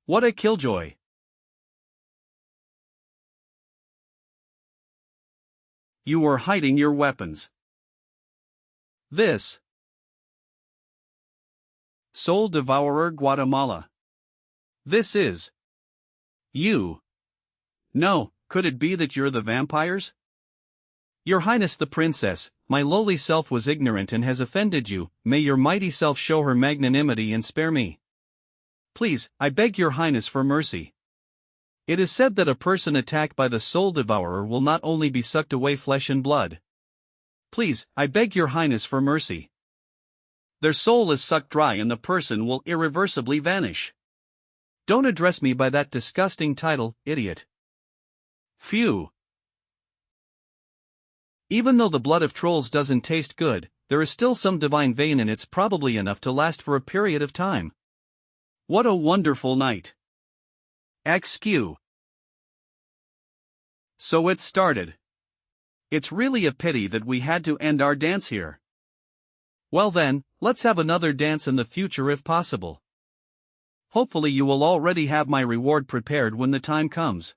A: What a killjoy. You were hiding your weapons. This. Soul Devourer Guatemala. This is. You. No, could it be that you're the vampires? Your Highness the Princess, my lowly self was ignorant and has offended you, may your mighty self show her magnanimity and spare me. Please, I beg your Highness for mercy. It is said that a person attacked by the soul devourer will not only be sucked away flesh and blood. Please, I beg your highness for mercy. Their soul is sucked dry and the person will irreversibly vanish. Don't address me by that disgusting title, idiot. Phew. Even though the blood of trolls doesn't taste good, there is still some divine vein in it's probably enough to last for a period of time. What a wonderful night. XQ. So it started. It's really a pity that we had to end our dance here. Well then, let's have another dance in the future if possible. Hopefully you will already have my reward prepared when the time comes.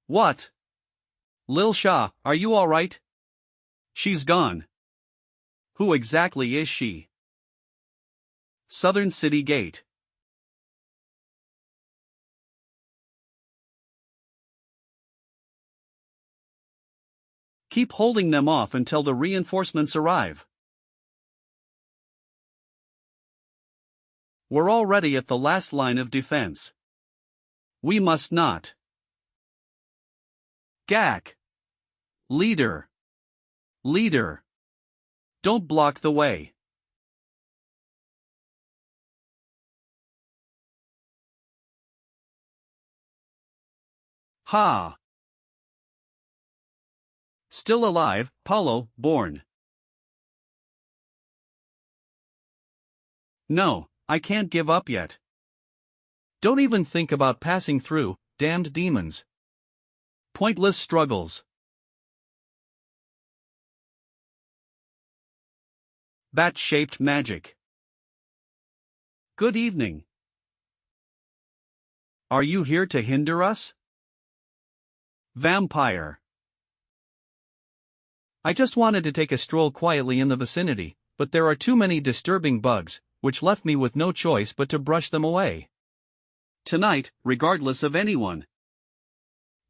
A: What? Lil Shah, are you alright? She's gone. Who exactly is she? Southern City Gate. Keep holding them off until the reinforcements arrive. We're already at the last line of defense. We must not. Gak. Leader. Leader. Don't block the way. Ha. Still alive, Paulo, born. No, I can't give up yet. Don't even think about passing through, damned demons. Pointless struggles. Bat-shaped magic. Good evening. Are you here to hinder us? Vampire. I just wanted to take a stroll quietly in the vicinity, but there are too many disturbing bugs, which left me with no choice but to brush them away. Tonight, regardless of anyone.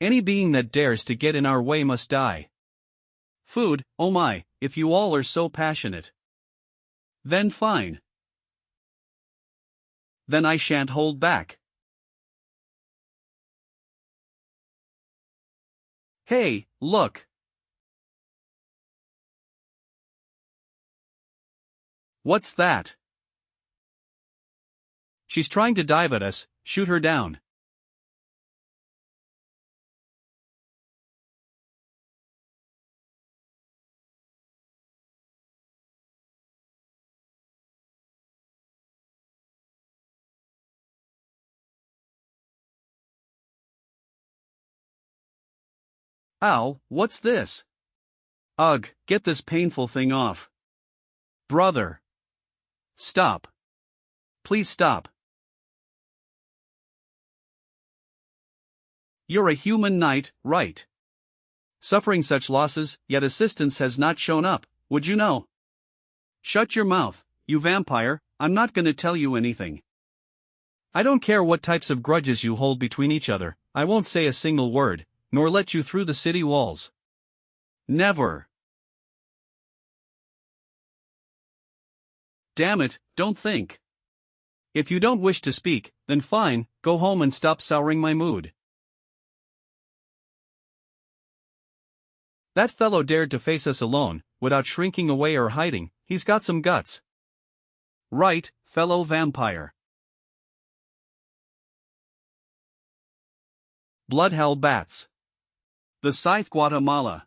A: Any being that dares to get in our way must die. Food, oh my, if you all are so passionate. Then fine. Then I shan't hold back. Hey, look. What's that? She's trying to dive at us, shoot her down. Ow, what's this? Ugh, get this painful thing off. Brother. Stop. Please stop. You're a human knight, right? Suffering such losses, yet assistance has not shown up, would you know? Shut your mouth, you vampire, I'm not gonna tell you anything. I don't care what types of grudges you hold between each other, I won't say a single word, nor let you through the city walls. Never. Damn it, don't think. If you don't wish to speak, then fine, go home and stop souring my mood. That fellow dared to face us alone, without shrinking away or hiding, he's got some guts. Right, fellow vampire. Bloodhell bats. The Scythe Guatemala.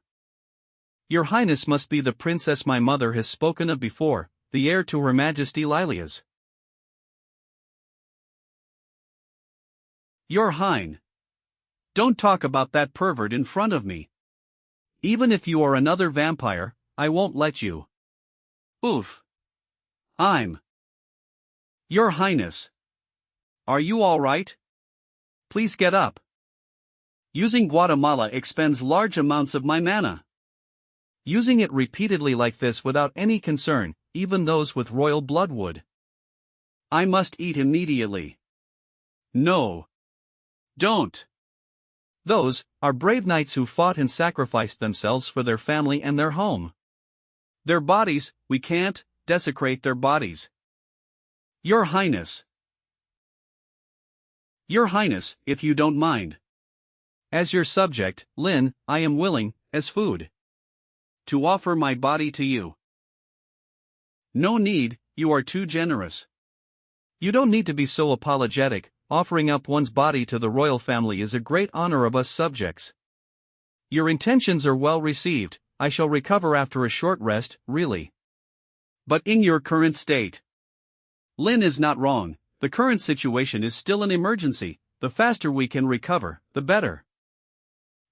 A: Your Highness must be the princess my mother has spoken of before, the heir to Her Majesty Lilia's. Your High. Don't talk about that pervert in front of me. Even if you are another vampire, I won't let you. Oof. I'm. Your Highness. Are you alright? Please get up. Using Guatemala expends large amounts of my mana. Using it repeatedly like this without any concern, even those with royal blood would. I must eat immediately. No. Don't. Those are brave knights who fought and sacrificed themselves for their family and their home. Their bodies, we can't desecrate their bodies. Your Highness. Your Highness, if you don't mind. As your subject, Lin, I am willing, as food, to offer my body to you. No need, you are too generous. You don't need to be so apologetic. Offering up one's body to the royal family is a great honor of us subjects. Your intentions are well received. I shall recover after a short rest, really. But in your current state, Lin is not wrong. The current situation is still an emergency. The faster we can recover, the better.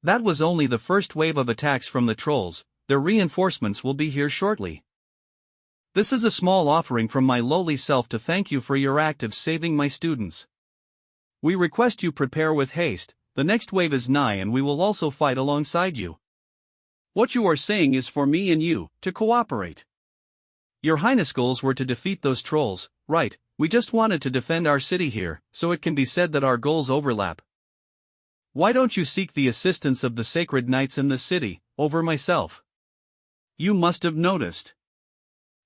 A: That was only the first wave of attacks from the trolls. Their reinforcements will be here shortly. This is a small offering from my lowly self to thank you for your act of saving my students. We request you prepare with haste. The next wave is nigh and we will also fight alongside you. What you are saying is for me and you, to cooperate. Your Highness' goals were to defeat those trolls, right? We just wanted to defend our city here, so it can be said that our goals overlap. Why don't you seek the assistance of the sacred knights in the city, over myself? You must have noticed.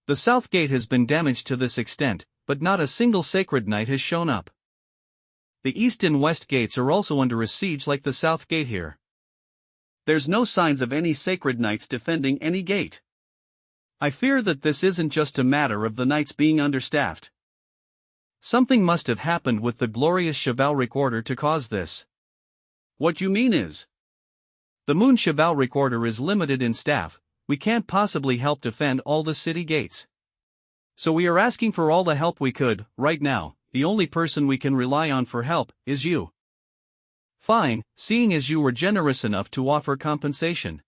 A: The south gate has been damaged to this extent, but not a single sacred knight has shown up. The east and west gates are also under a siege like the south gate here. There's no signs of any sacred knights defending any gate. I fear that this isn't just a matter of the knights being understaffed. Something must have happened with the glorious chivalric order to cause this. What you mean is, the Moon Chivalric Order is limited in staff. We can't possibly help defend all the city gates. So we are asking for all the help we could. Right now, the only person we can rely on for help is you. Fine, seeing as you were generous enough to offer compensation,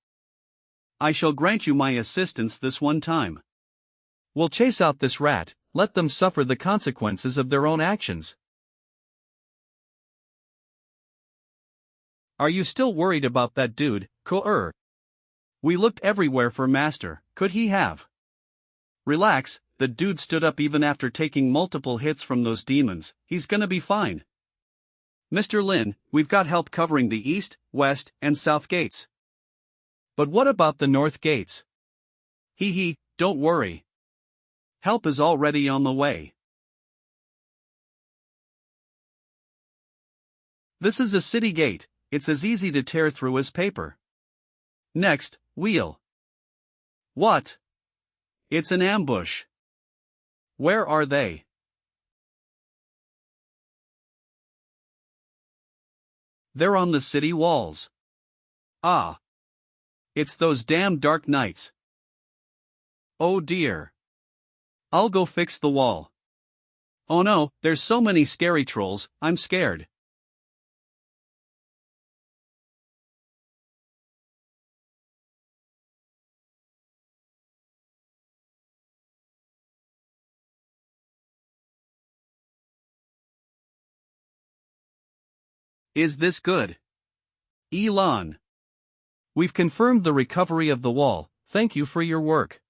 A: I shall grant you my assistance this one time. We'll chase out this rat. Let them suffer the consequences of their own actions. Are you still worried about that dude, Ko-er? We looked everywhere for Master. Could he have? Relax, the dude stood up even after taking multiple hits from those demons. He's gonna be fine. Mr. Lin, we've got help covering the east, west, and south gates. But what about the north gates? Hee, don't worry. Help is already on the way. This is a city gate. It's as easy to tear through as paper. Next, wheel. What? It's an ambush. Where are they? They're on the city walls. Ah. It's those damn dark knights. Oh dear. I'll go fix the wall. Oh no, there's so many scary trolls, I'm scared. Is this good? Elon. We've confirmed the recovery of the wall. Thank you for your work.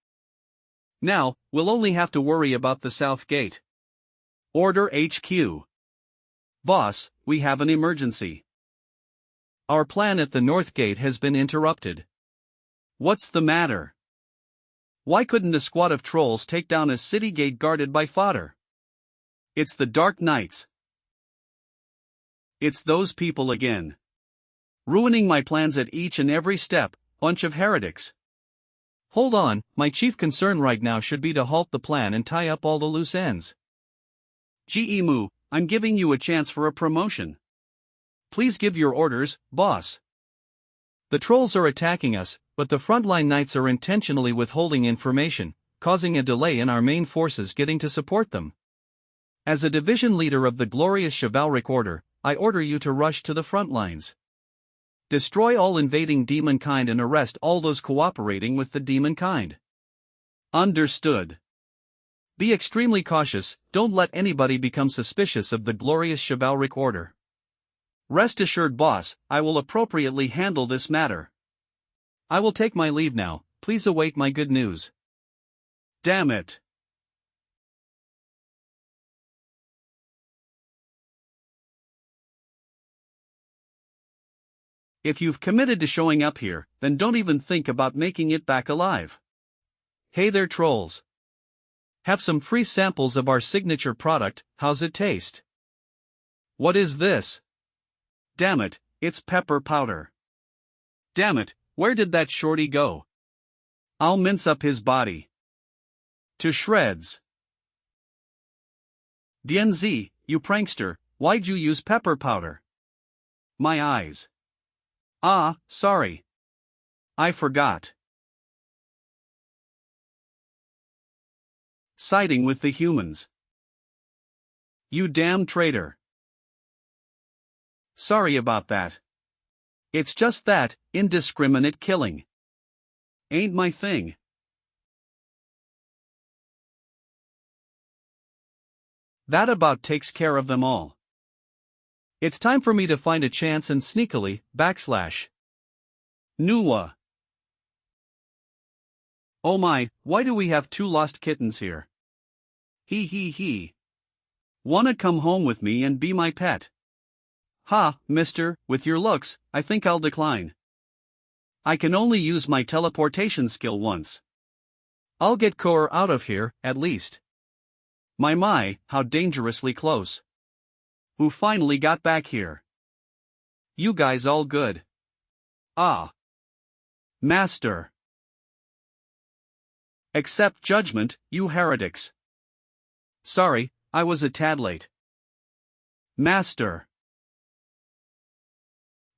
A: Now, we'll only have to worry about the south gate. Order HQ. Boss, we have an emergency. Our plan at the north gate has been interrupted. What's the matter? Why couldn't a squad of trolls take down a city gate guarded by fodder? It's the Dark Knights. It's those people again. Ruining my plans at each and every step, bunch of heretics. Hold on, my chief concern right now should be to halt the plan and tie up all the loose ends. Gemu, I'm giving you a chance for a promotion. Please give your orders, boss. The trolls are attacking us, but the frontline knights are intentionally withholding information, causing a delay in our main forces getting to support them. As a division leader of the glorious chivalric order, I order you to rush to the front lines. Destroy all invading demon kind and arrest all those cooperating with the demon kind. Understood. Be extremely cautious, don't let anybody become suspicious of the glorious chivalric order. Rest assured, boss, I will appropriately handle this matter. I will take my leave now, please await my good news. Damn it. If you've committed to showing up here, then don't even think about making it back alive. Hey there, trolls. Have some free samples of our signature product. How's it taste? What is this? Damn it, it's pepper powder. Damn it, where did that shorty go? I'll mince up his body to shreds. DNZ, you prankster, why'd you use pepper powder? My eyes. Ah, sorry. I forgot. Siding with the humans. You damn traitor. Sorry about that. It's just that, indiscriminate killing ain't my thing. That about takes care of them all. It's time for me to find a chance and sneakily, Nuwa. Oh my, why do we have 2 lost kittens here? He. Wanna come home with me and be my pet? Ha, mister, with your looks, I think I'll decline. I can only use my teleportation skill once. I'll get Core out of here, at least. My, how dangerously close. Who finally got back here? You guys all good? Ah. Master. Accept judgment, you heretics. Sorry, I was a tad late. Master.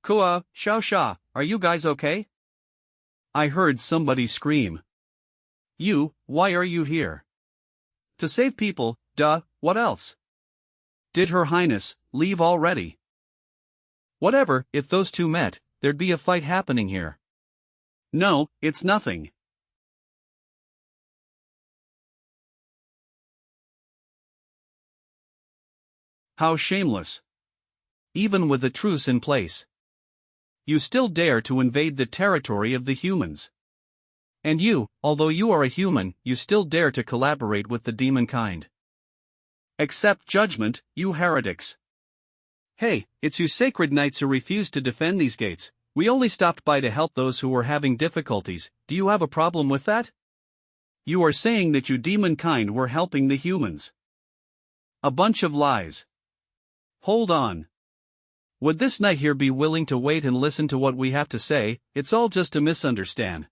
A: Kua, xiaoxia, are you guys okay? I heard somebody scream. Why are you here? To save people, duh, what else? Did Her Highness leave already? Whatever, if those two met, there'd be a fight happening here. No, it's nothing. How shameless. Even with a truce in place, you still dare to invade the territory of the humans. And you, although you are a human, you still dare to collaborate with the demon kind. Accept judgment, you heretics. Hey, it's you sacred knights who refused to defend these gates. We only stopped by to help those who were having difficulties. Do you have a problem with that? You are saying that you demon kind were helping the humans. A bunch of lies. Hold on. Would this knight here be willing to wait and listen to what we have to say? It's all just a misunderstanding.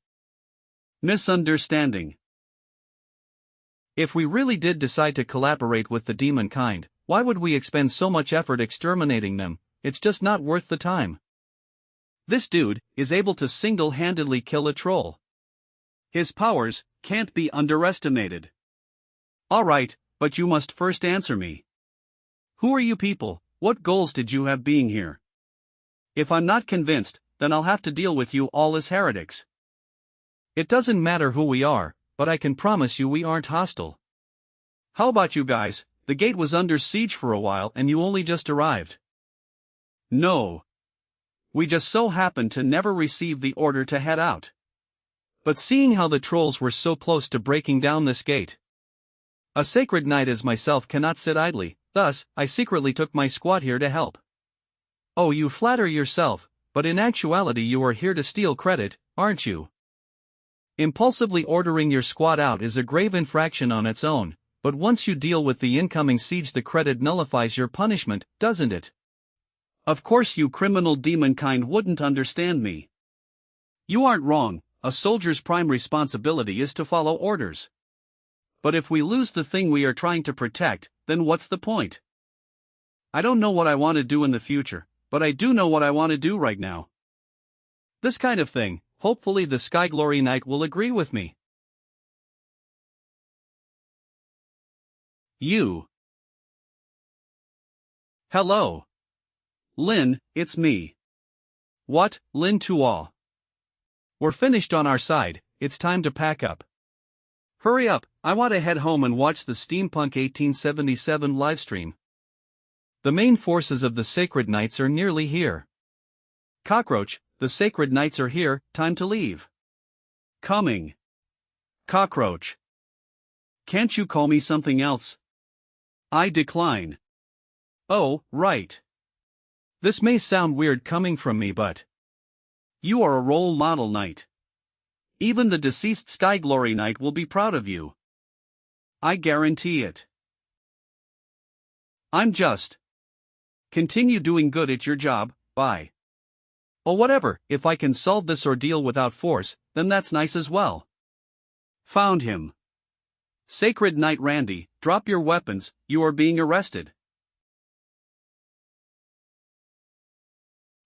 A: If we really did decide to collaborate with the demon kind, why would we expend so much effort exterminating them? It's just not worth the time. This dude is able to single-handedly kill a troll. His powers can't be underestimated. Alright, but you must first answer me. Who are you people? What goals did you have being here? If I'm not convinced, then I'll have to deal with you all as heretics. It doesn't matter who we are, but I can promise you we aren't hostile. How about you guys? The gate was under siege for a while and you only just arrived. No. We just so happened to never receive the order to head out. But seeing how the trolls were so close to breaking down this gate, a sacred knight as myself cannot sit idly, thus, I secretly took my squad here to help. Oh, you flatter yourself, but in actuality you are here to steal credit, aren't you? Impulsively ordering your squad out is a grave infraction on its own, but once you deal with the incoming siege the credit nullifies your punishment, doesn't it? Of course you criminal demon kind wouldn't understand me. You aren't wrong, a soldier's prime responsibility is to follow orders. But if we lose the thing we are trying to protect, then what's the point? I don't know what I want to do in the future, but I do know what I want to do right now. This kind of thing, hopefully the Sky Glory Knight will agree with me. You. Hello. Lin, it's me. What, Lin Tuo? We're finished on our side, it's time to pack up. Hurry up, I want to head home and watch the Steampunk 1877 livestream. The main forces of the Sacred Knights are nearly here. Cockroach, the Sacred Knights are here, time to leave. Coming. Cockroach. Can't you call me something else? I decline. Oh, right. This may sound weird coming from me, but you are a role model knight. Even the deceased Sky Glory Knight will be proud of you. I guarantee it. I'm just. Continue doing good at your job, bye. Oh whatever, if I can solve this ordeal without force, then that's nice as well. Found him. Sacred Knight Randy, drop your weapons, you are being arrested.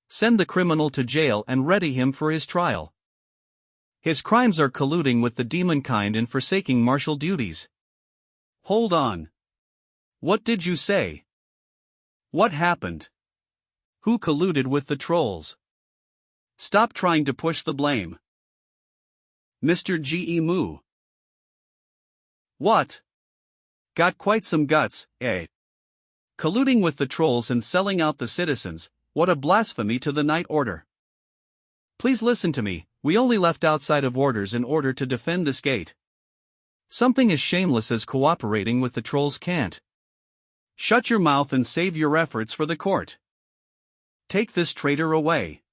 A: Send the criminal to jail and ready him for his trial. His crimes are colluding with the demon kind and forsaking martial duties. Hold on. What did you say? What happened? Who colluded with the trolls? Stop trying to push the blame. Mr. G.E. Moo. What? Got quite some guts, eh? Colluding with the trolls and selling out the citizens, what a blasphemy to the Knight Order. Please listen to me, we only left outside of orders in order to defend this gate. Something as shameless as cooperating with the trolls can't. Shut your mouth and save your efforts for the court. Take this traitor away.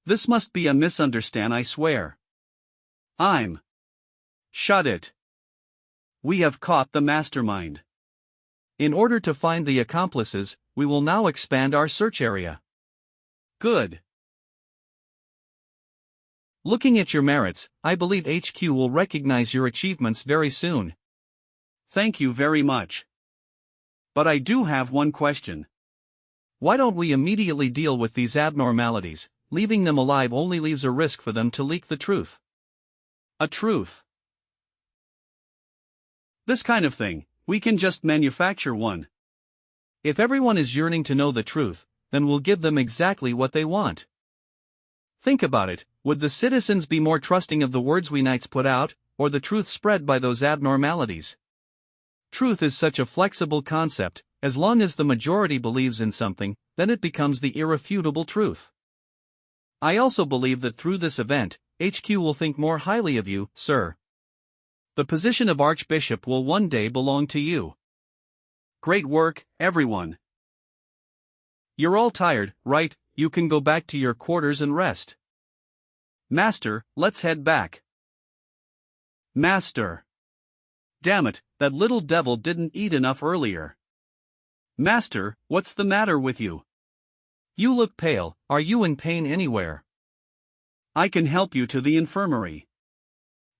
A: This must be a misunderstanding, I swear. Shut it. We have caught the mastermind. In order to find the accomplices, we will now expand our search area. Good. Looking at your merits, I believe HQ will recognize your achievements very soon. Thank you very much. But I do have one question. Why don't we immediately deal with these abnormalities? Leaving them alive only leaves a risk for them to leak the truth. A truth. This kind of thing, we can just manufacture one. If everyone is yearning to know the truth, then we'll give them exactly what they want. Think about it, would the citizens be more trusting of the words we knights put out, or the truth spread by those abnormalities? Truth is such a flexible concept, as long as the majority believes in something, then it becomes the irrefutable truth. I also believe that through this event, HQ will think more highly of you, sir. The position of Archbishop will one day belong to you. Great work, everyone. You're all tired, right? You can go back to your quarters and rest. Master, let's head back. Master. Damn it, that little devil didn't eat enough earlier. Master, what's the matter with you? You look pale, are you in pain anywhere? I can help you to the infirmary.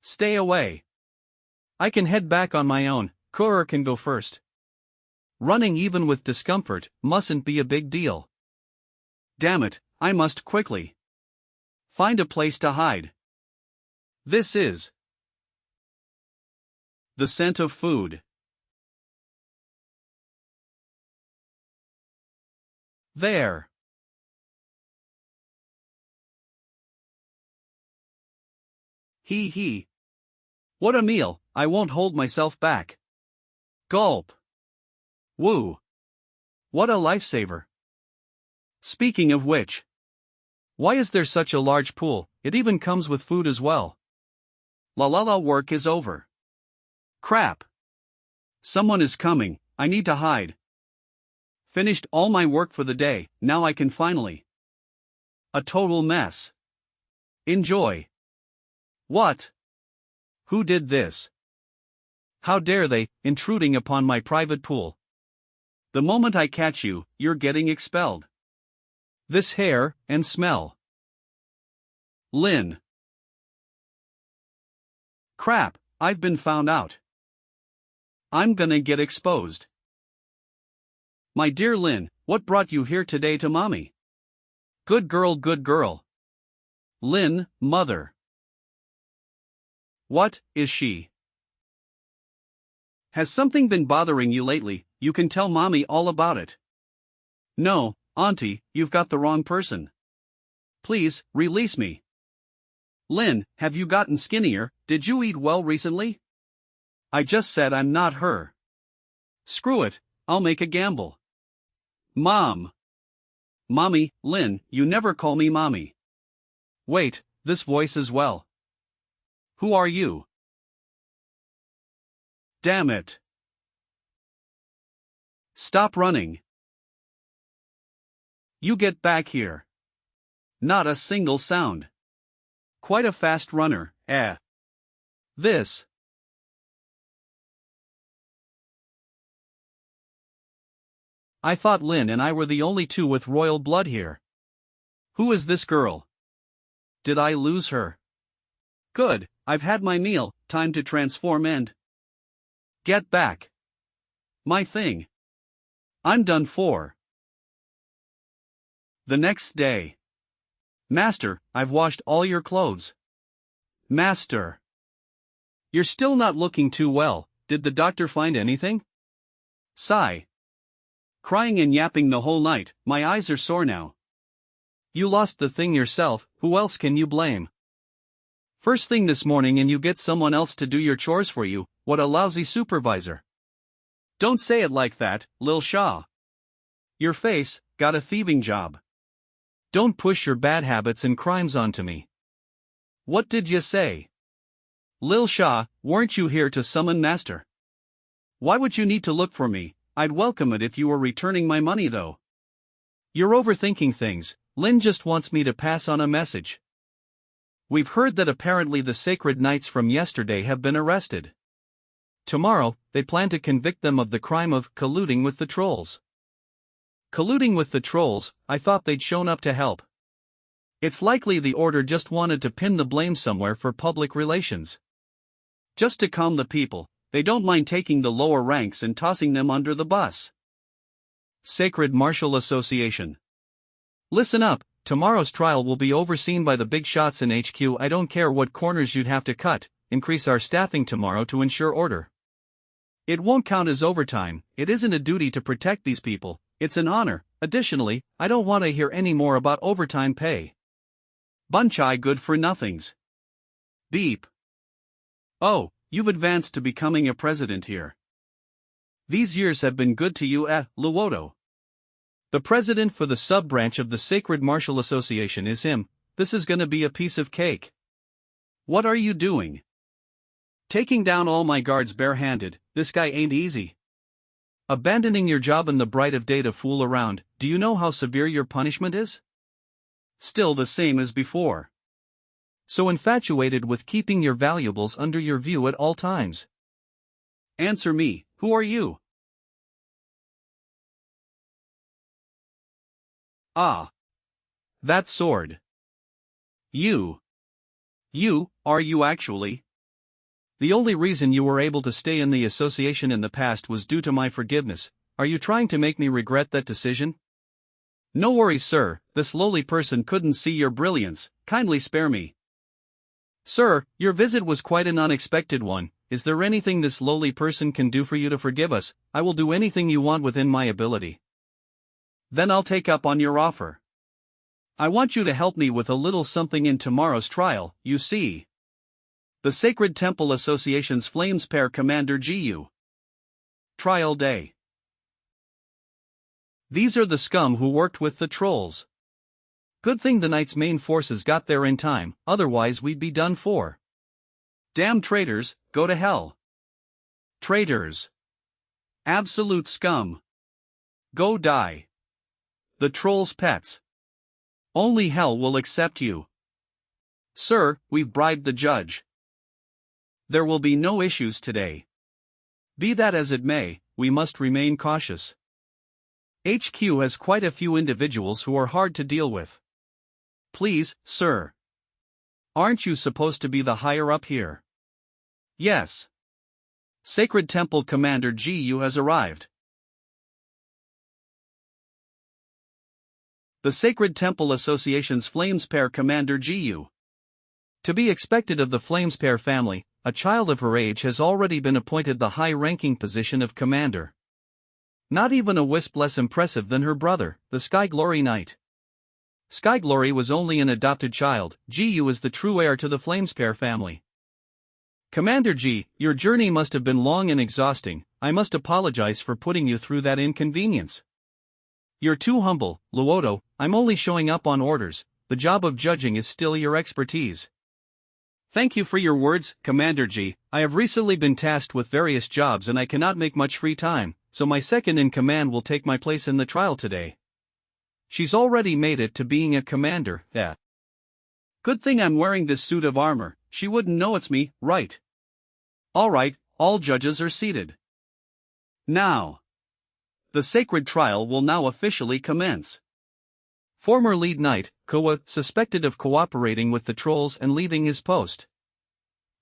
A: Stay away. I can head back on my own, Kurer can go first. Running even with discomfort mustn't be a big deal. Damn it, I must quickly find a place to hide. This is the scent of food. There. Hee. What a meal, I won't hold myself back. Gulp. Woo. What a lifesaver. Speaking of which, why is there such a large pool? It even comes with food as well. La, work is over. Crap. Someone is coming, I need to hide. Finished all my work for the day, now I can finally. A total mess. Enjoy. What? Who did this? How dare they, intruding upon my private pool? The moment I catch you, you're getting expelled. This hair and smell. Lynn. Crap, I've been found out. I'm gonna get exposed. My dear Lynn, what brought you here today to mommy? Good girl, good girl. Lynn, mother. What is she? Has something been bothering you lately? You can tell mommy all about it. No, auntie, you've got the wrong person. Please, release me. Lynn, have you gotten skinnier? Did you eat well recently? I just said I'm not her. Screw it, I'll make a gamble. Mom. Mommy, Lynn, you never call me mommy. Wait, this voice as well. Who are you? Damn it. Stop running. You get back here. Not a single sound. Quite a fast runner, eh? This. I thought Lynn and I were the only two with royal blood here. Who is this girl? Did I lose her? Good, I've had my meal, time to transform and get back. My thing. I'm done for. The next day. Master, I've washed all your clothes. Master. You're still not looking too well, did the doctor find anything? Sigh. Crying and yapping the whole night, my eyes are sore now. You lost the thing yourself, who else can you blame? First thing this morning and you get someone else to do your chores for you, what a lousy supervisor. Don't say it like that, Lil Shah. Your face, got a thieving job. Don't push your bad habits and crimes onto me. What did you say? Lil Shah, weren't you here to summon Master? Why would you need to look for me? I'd welcome it if you were returning my money though. You're overthinking things, Lin just wants me to pass on a message. We've heard that apparently the sacred knights from yesterday have been arrested. Tomorrow, they plan to convict them of the crime of colluding with the trolls. Colluding with the trolls, I thought they'd shown up to help. It's likely the order just wanted to pin the blame somewhere for public relations. Just to calm the people, they don't mind taking the lower ranks and tossing them under the bus. Sacred Martial Association. Listen up, tomorrow's trial will be overseen by the big shots in HQ. I don't care what corners you'd have to cut, increase our staffing tomorrow to ensure order. It won't count as overtime, it isn't a duty to protect these people, it's an honor. Additionally, I don't want to hear any more about overtime pay. Bunchai good for nothings. Beep. Oh, you've advanced to becoming a president here. These years have been good to you, Luoto. The president for the sub-branch of the Sacred Martial Association is him. This is gonna be a piece of cake. What are you doing? Taking down all my guards barehanded, this guy ain't easy. Abandoning your job in the bright of day to fool around, do you know how severe your punishment is? Still the same as before. So infatuated with keeping your valuables under your view at all times. Answer me, who are you? Ah. That sword. You, are you actually? The only reason you were able to stay in the association in the past was due to my forgiveness. Are you trying to make me regret that decision? No worries, sir, this lowly person couldn't see your brilliance, kindly spare me. Sir, your visit was quite an unexpected one. Is there anything this lowly person can do for you to forgive us? I will do anything you want within my ability. Then I'll take up on your offer. I want you to help me with a little something in tomorrow's trial, you see. The Sacred Temple Association's Flames Pair Commander Gu. Trial Day. These are the scum who worked with the trolls. Good thing the Knight's main forces got there in time, otherwise we'd be done for. Damn traitors, go to hell. Traitors. Absolute scum. Go die. The trolls' pets. Only hell will accept you. Sir, we've bribed the judge. There will be no issues today. Be that as it may, we must remain cautious. HQ has quite a few individuals who are hard to deal with. Please, sir. Aren't you supposed to be the higher up here? Yes. Sacred Temple Commander Gu has arrived. The Sacred Temple Association's Flames Pair Commander Gu. To be expected of the Flames Pair family, a child of her age has already been appointed the high-ranking position of commander. Not even a wisp less impressive than her brother, the Sky Glory Knight. Sky Glory was only an adopted child. Gu is the true heir to the Flames Pair family. Commander G, your journey must have been long and exhausting. I must apologize for putting you through that inconvenience. You're too humble, Luoto. I'm only showing up on orders. The job of judging is still your expertise. Thank you for your words, Commander G. I have recently been tasked with various jobs and I cannot make much free time, so my second in command will take my place in the trial today. She's already made it to being a commander, yeah. Good thing I'm wearing this suit of armor, she wouldn't know it's me, right? Alright, all judges are seated. Now. The sacred trial will now officially commence. Former lead knight, Kowa, suspected of cooperating with the trolls and leaving his post.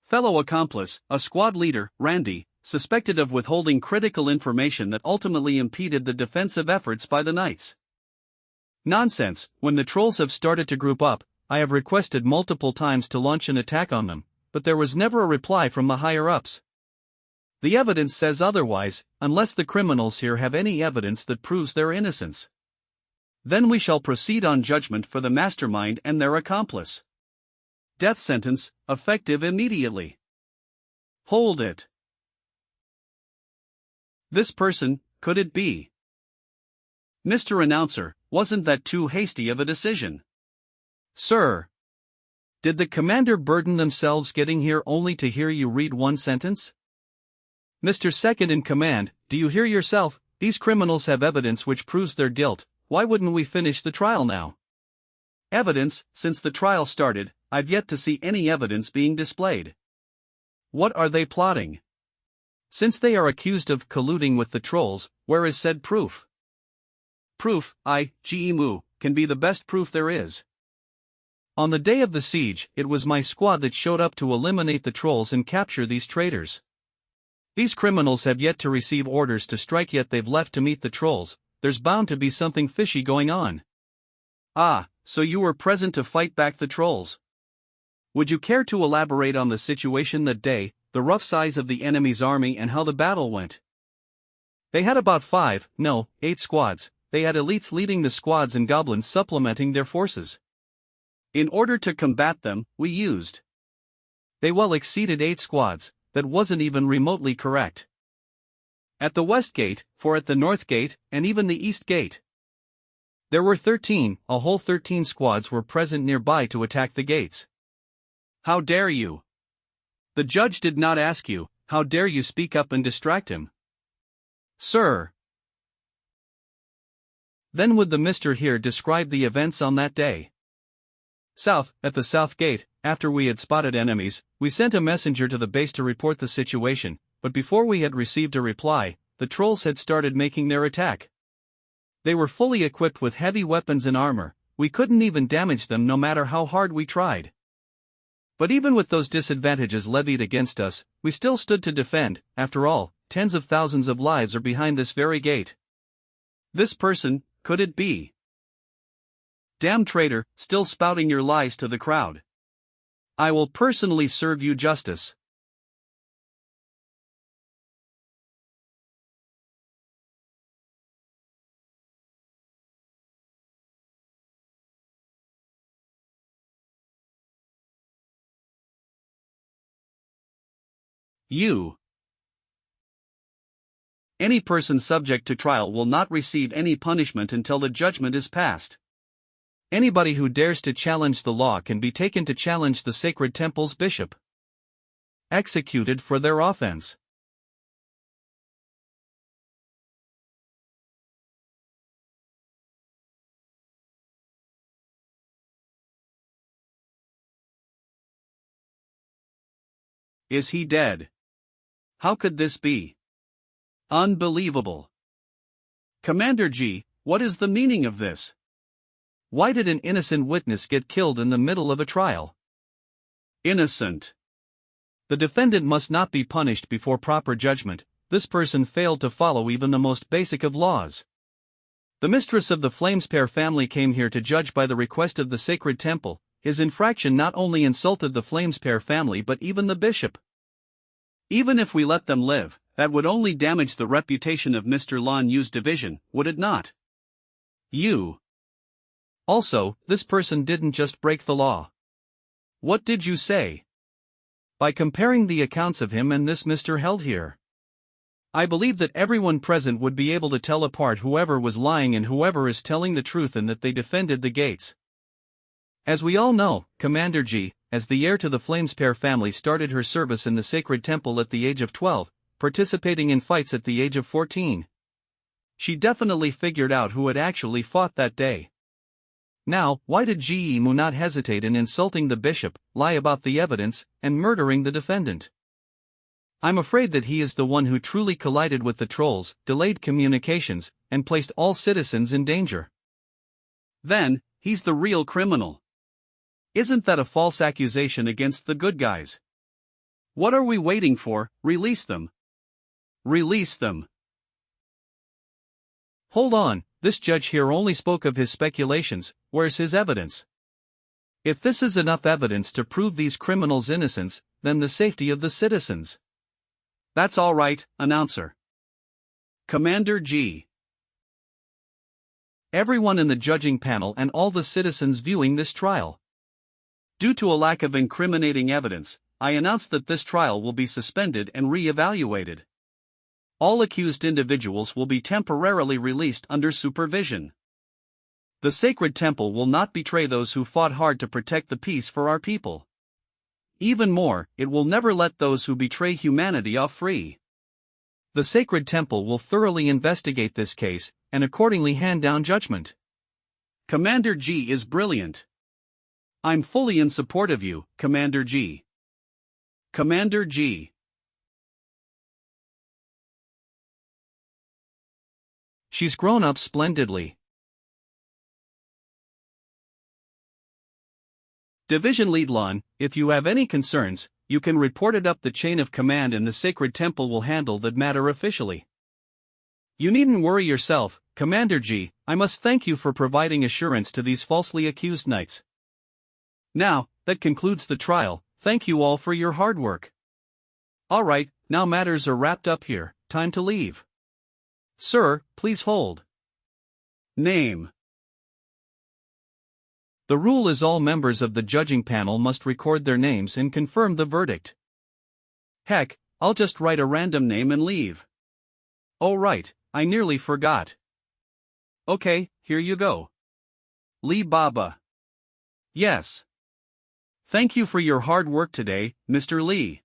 A: Fellow accomplice, a squad leader, Randy, suspected of withholding critical information that ultimately impeded the defensive efforts by the knights. Nonsense, when the trolls have started to group up, I have requested multiple times to launch an attack on them, but there was never a reply from the higher-ups. The evidence says otherwise, unless the criminals here have any evidence that proves their innocence. Then we shall proceed on judgment for the mastermind and their accomplice. Death sentence, effective immediately. Hold it. This person, could it be? Mr. Announcer, wasn't that too hasty of a decision? Sir. Did the commander burden themselves getting here only to hear you read one sentence? Mr. Second in Command, do you hear yourself? These criminals have evidence which proves their guilt. Why wouldn't we finish the trial now? Evidence, since the trial started, I've yet to see any evidence being displayed. What are they plotting? Since they are accused of colluding with the trolls, where is said proof? Proof, can be the best proof there is. On the day of the siege, it was my squad that showed up to eliminate the trolls and capture these traitors. These criminals have yet to receive orders to strike, yet they've left to meet the trolls. There's bound to be something fishy going on. Ah, so you were present to fight back the trolls. Would you care to elaborate on the situation that day, the rough size of the enemy's army and how the battle went? They had about 8 squads. They had elites leading the squads and goblins supplementing their forces. In order to combat them, we used. They well exceeded 8 squads, that wasn't even remotely correct. At the west gate, for at the north gate, and even the east gate. There were 13, a whole 13 squads were present nearby to attack the gates. How dare you? The judge did not ask you, how dare you speak up and distract him? Sir. Then would the Mr. here describe the events on that day? South, at the south gate, after we had spotted enemies, we sent a messenger to the base to report the situation, but before we had received a reply, the trolls had started making their attack. They were fully equipped with heavy weapons and armor. We couldn't even damage them no matter how hard we tried. But even with those disadvantages levied against us, we still stood to defend. After all, tens of thousands of lives are behind this very gate. This person, could it be? Damn traitor, still spouting your lies to the crowd. I will personally serve you justice. You. Any person subject to trial will not receive any punishment until the judgment is passed. Anybody who dares to challenge the law can be taken to challenge the sacred temple's bishop. Executed for their offense. Is he dead? How could this be? Unbelievable. Commander G, what is the meaning of this? Why did an innocent witness get killed in the middle of a trial? Innocent. The defendant must not be punished before proper judgment. This person failed to follow even the most basic of laws. The mistress of the Flamespear family came here to judge by the request of the sacred temple. His infraction not only insulted the Flamespear family but even the bishop. Even if we let them live, that would only damage the reputation of Mr. Lan Yu's division, would it not? You. Also, this person didn't just break the law. What did you say? By comparing the accounts of him and this Mr. held here, I believe that everyone present would be able to tell apart whoever was lying and whoever is telling the truth, and that they defended the gates. As we all know, Commander G, as the heir to the Flamespear family, started her service in the sacred temple at the age of 12, participating in fights at the age of 14. She definitely figured out who had actually fought that day. Now, why did Gemu not hesitate in insulting the bishop, lie about the evidence, and murdering the defendant? I'm afraid that he is the one who truly collided with the trolls, delayed communications, and placed all citizens in danger. Then, He's the real criminal. Isn't that a false accusation against the good guys? What are we waiting for? Release them. Release them. Hold on, this judge here only spoke of his speculations. Where's his evidence? If this is enough evidence to prove these criminals' innocence, then the safety of the citizens. That's all right, announcer. Commander G. Everyone in the judging panel and all the citizens viewing this trial. Due to a lack of incriminating evidence, I announce that this trial will be suspended and re-evaluated. All accused individuals will be temporarily released under supervision. The sacred temple will not betray those who fought hard to protect the peace for our people. Even more, it will never let those who betray humanity off free. The sacred temple will thoroughly investigate this case, and accordingly hand down judgment. Commander G is brilliant. I'm fully in support of you, Commander G. Commander G. She's grown up splendidly. Division Lead Lon, if you have any concerns, you can report it up the chain of command and the Sacred Temple will handle that matter officially. You needn't worry yourself, Commander G, I must thank you for providing assurance to these falsely accused knights. Now, that concludes the trial, thank you all for your hard work. Alright, now matters are wrapped up here, time to leave. Sir, please hold. Name. The rule is all members of the judging panel must record their names and confirm the verdict. Heck, I'll just write a random name and leave. Oh right, I nearly forgot. Okay, here you go. Lee Baba. Yes. Thank you for your hard work today, Mr. Lee.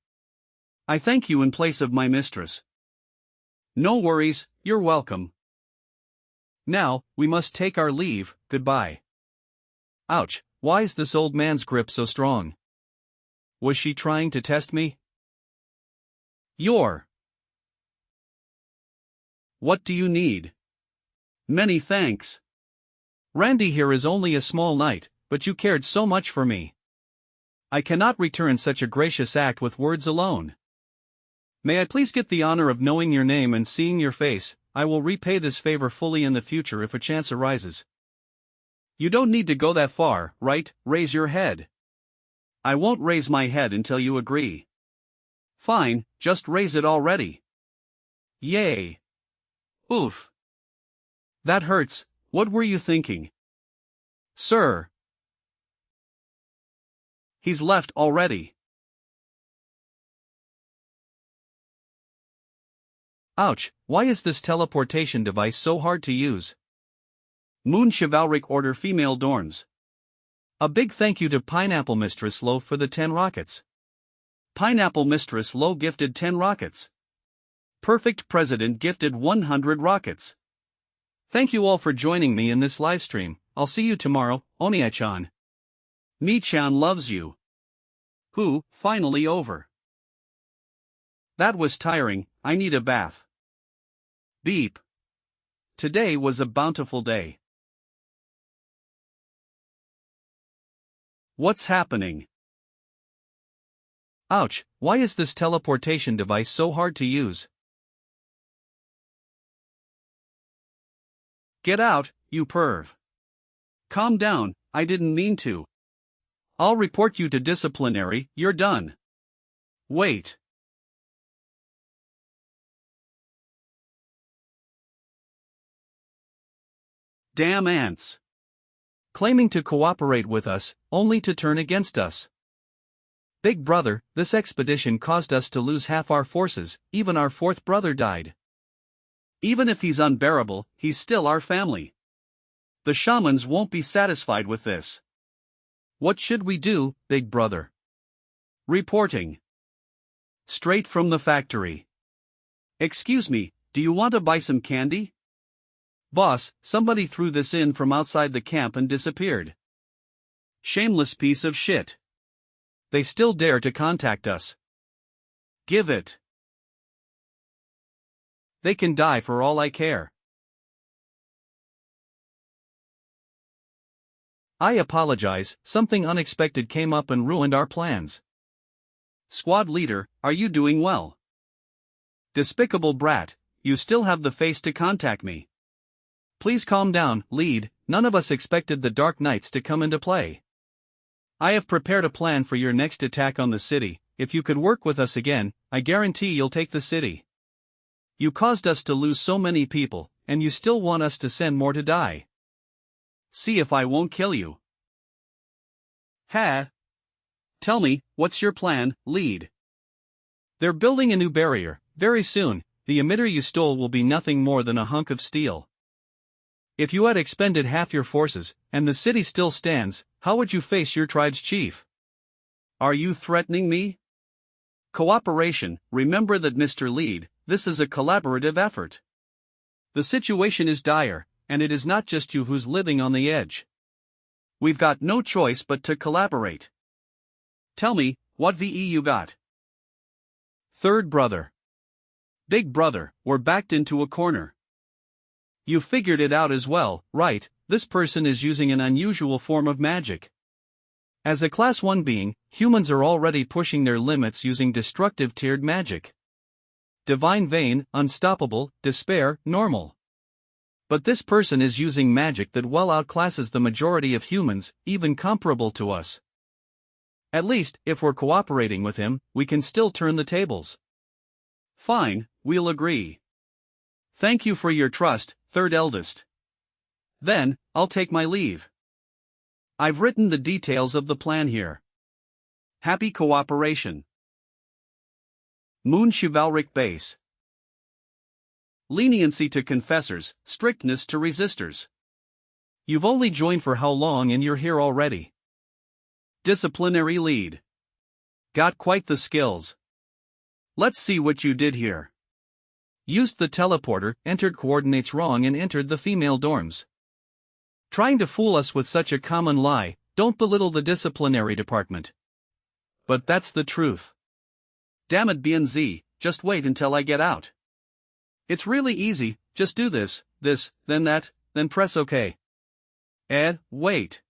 A: I thank you in place of my mistress. No worries, you're welcome. Now, we must take our leave, goodbye. Ouch, why is this old man's grip so strong? Was she trying to test me? What do you need? Many thanks. Randy here is only a small knight, but you cared so much for me. I cannot return such a gracious act with words alone. May I please get the honor of knowing your name and seeing your face? I will repay this favor fully in the future if a chance arises. You don't need to go that far, right? Raise your head. I won't raise my head until you agree. Fine, just raise it already. Yay. Oof. That hurts, what were you thinking? Sir. He's left already. Ouch, why is this teleportation device so hard to use? Moon Chivalric Order Female Dorms. A big thank you to Pineapple Mistress Lo for the 10 rockets. Pineapple Mistress Lo gifted 10 rockets. Perfect President gifted 100 rockets. Thank you all for joining me in this livestream. I'll see you tomorrow, Onia-chan. Mi-chan loves you. Who, finally over. That was tiring, I need a bath. Beep. Today was a bountiful day. What's happening? Ouch, why is this teleportation device so hard to use? Get out, you perv. Calm down, I didn't mean to. I'll report you to disciplinary, you're done. Wait. Damn ants. Claiming to cooperate with us, only to turn against us. Big brother, this expedition caused us to lose half our forces, even our fourth brother died. Even if he's unbearable, he's still our family. The shamans won't be satisfied with this. What should we do, big brother? Reporting. Straight from the factory. Excuse me, do you want to buy some candy? Boss, somebody threw this in from outside the camp and disappeared. Shameless piece of shit. They still dare to contact us. Give it. They can die for all I care. I apologize, something unexpected came up and ruined our plans. Squad leader, are you doing well? Despicable brat, you still have the face to contact me. Please calm down, lead, none of us expected the Dark Knights to come into play. I have prepared a plan for your next attack on the city. If you could work with us again, I guarantee you'll take the city. You caused us to lose so many people, and you still want us to send more to die. See if I won't kill you. Ha! Tell me, what's your plan, lead? They're building a new barrier. Very soon, the emitter you stole will be nothing more than a hunk of steel. If you had expended half your forces, and the city still stands, how would you face your tribe's chief? Are you threatening me? Cooperation, remember that Mr. Lead, this is a collaborative effort. The situation is dire, and it is not just you who's living on the edge. We've got no choice but to collaborate. Tell me, what VE you got? Third brother. Big brother, we're backed into a corner. You figured it out as well, right? This person is using an unusual form of magic. As a Class 1 being, humans are already pushing their limits using destructive tiered magic. Divine Vein, Unstoppable, Despair, Normal. But this person is using magic that well outclasses the majority of humans, even comparable to us. At least, if we're cooperating with him, we can still turn the tables. Fine, we'll agree. Thank you for your trust, third eldest. Then, I'll take my leave. I've written the details of the plan here. Happy cooperation. Moon Chivalric Base. Leniency to confessors, strictness to resistors. You've only joined for how long and you're here already? Disciplinary lead. Got quite the skills. Let's see what you did here. Used the teleporter, entered coordinates wrong and entered the female dorms. Trying to fool us with such a common lie, don't belittle the disciplinary department. But that's the truth. Damn it BNZ, just wait until I get out. It's really easy, just do this, then that, then press OK. Wait.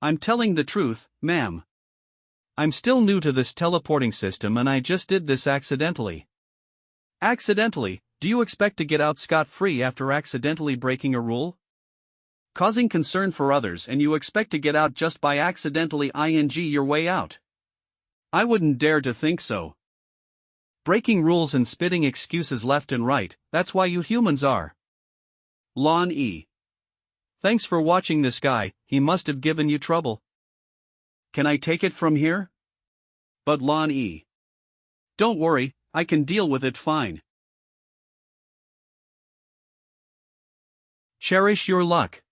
A: I'm telling the truth, ma'am. I'm still new to this teleporting system and I just did this accidentally. Accidentally? Do you expect to get out scot-free after accidentally breaking a rule? Causing concern for others and you expect to get out just by accidentally ing your way out? I wouldn't dare to think so. Breaking rules and spitting excuses left and right, that's why you humans are. Lon E. Thanks for watching this guy, he must have given you trouble. Can I take it from here? But Lon E. Don't worry, I can deal with it fine. Cherish your luck.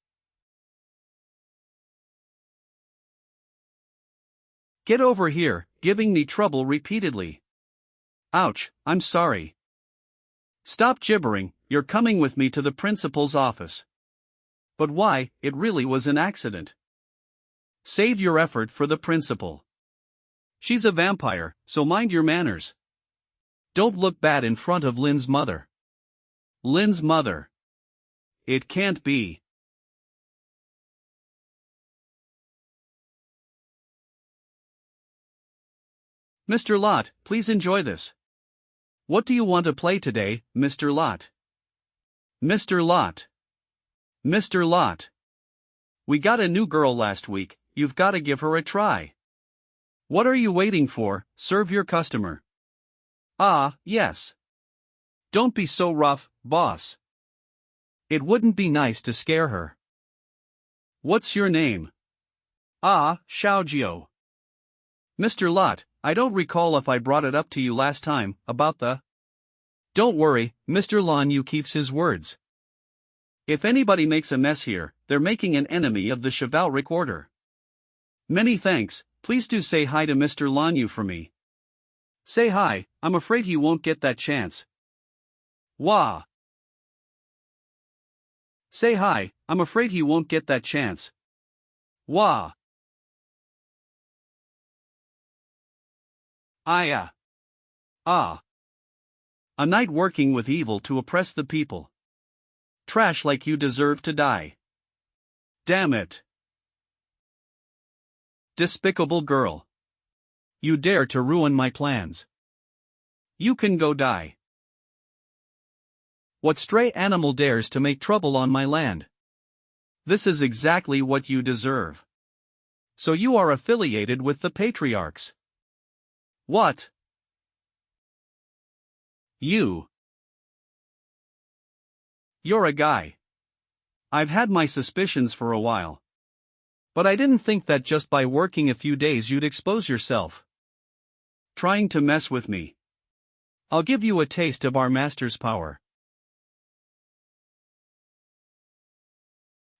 A: Get over here, giving me trouble repeatedly. Ouch, I'm sorry. Stop gibbering, you're coming with me to the principal's office. But why, it really was an accident. Save your effort for the principal. She's a vampire, so mind your manners. Don't look bad in front of Lynn's mother. Lynn's mother. It can't be. Mr. Lot, please enjoy this. What do you want to play today, Mr. Lot? Mr. Lot. Mr. Lot. We got a new girl last week, you've got to give her a try. What are you waiting for? Serve your customer. Ah, yes. Don't be so rough, boss. It wouldn't be nice to scare her. What's your name? Ah, Xiaojiu. Mr. Lot, I don't recall if I brought it up to you last time, about the... Don't worry, Mr. Lan Yu keeps his words. If anybody makes a mess here, they're making an enemy of the chivalric order. Many thanks, please do say hi to Mr. Lan Yu for me. Say hi, I'm afraid you won't get that chance. Wah! Say hi, I'm afraid he won't get that chance. Wah! Ah. A night working with evil to oppress the people. Trash like you deserve to die. Damn it. Despicable girl. You dare to ruin my plans. You can go die. What stray animal dares to make trouble on my land? This is exactly what you deserve. So you are affiliated with the patriarchs. What? You're a guy. I've had my suspicions for a while. But I didn't think that just by working a few days you'd expose yourself. Trying to mess with me. I'll give you a taste of our master's power.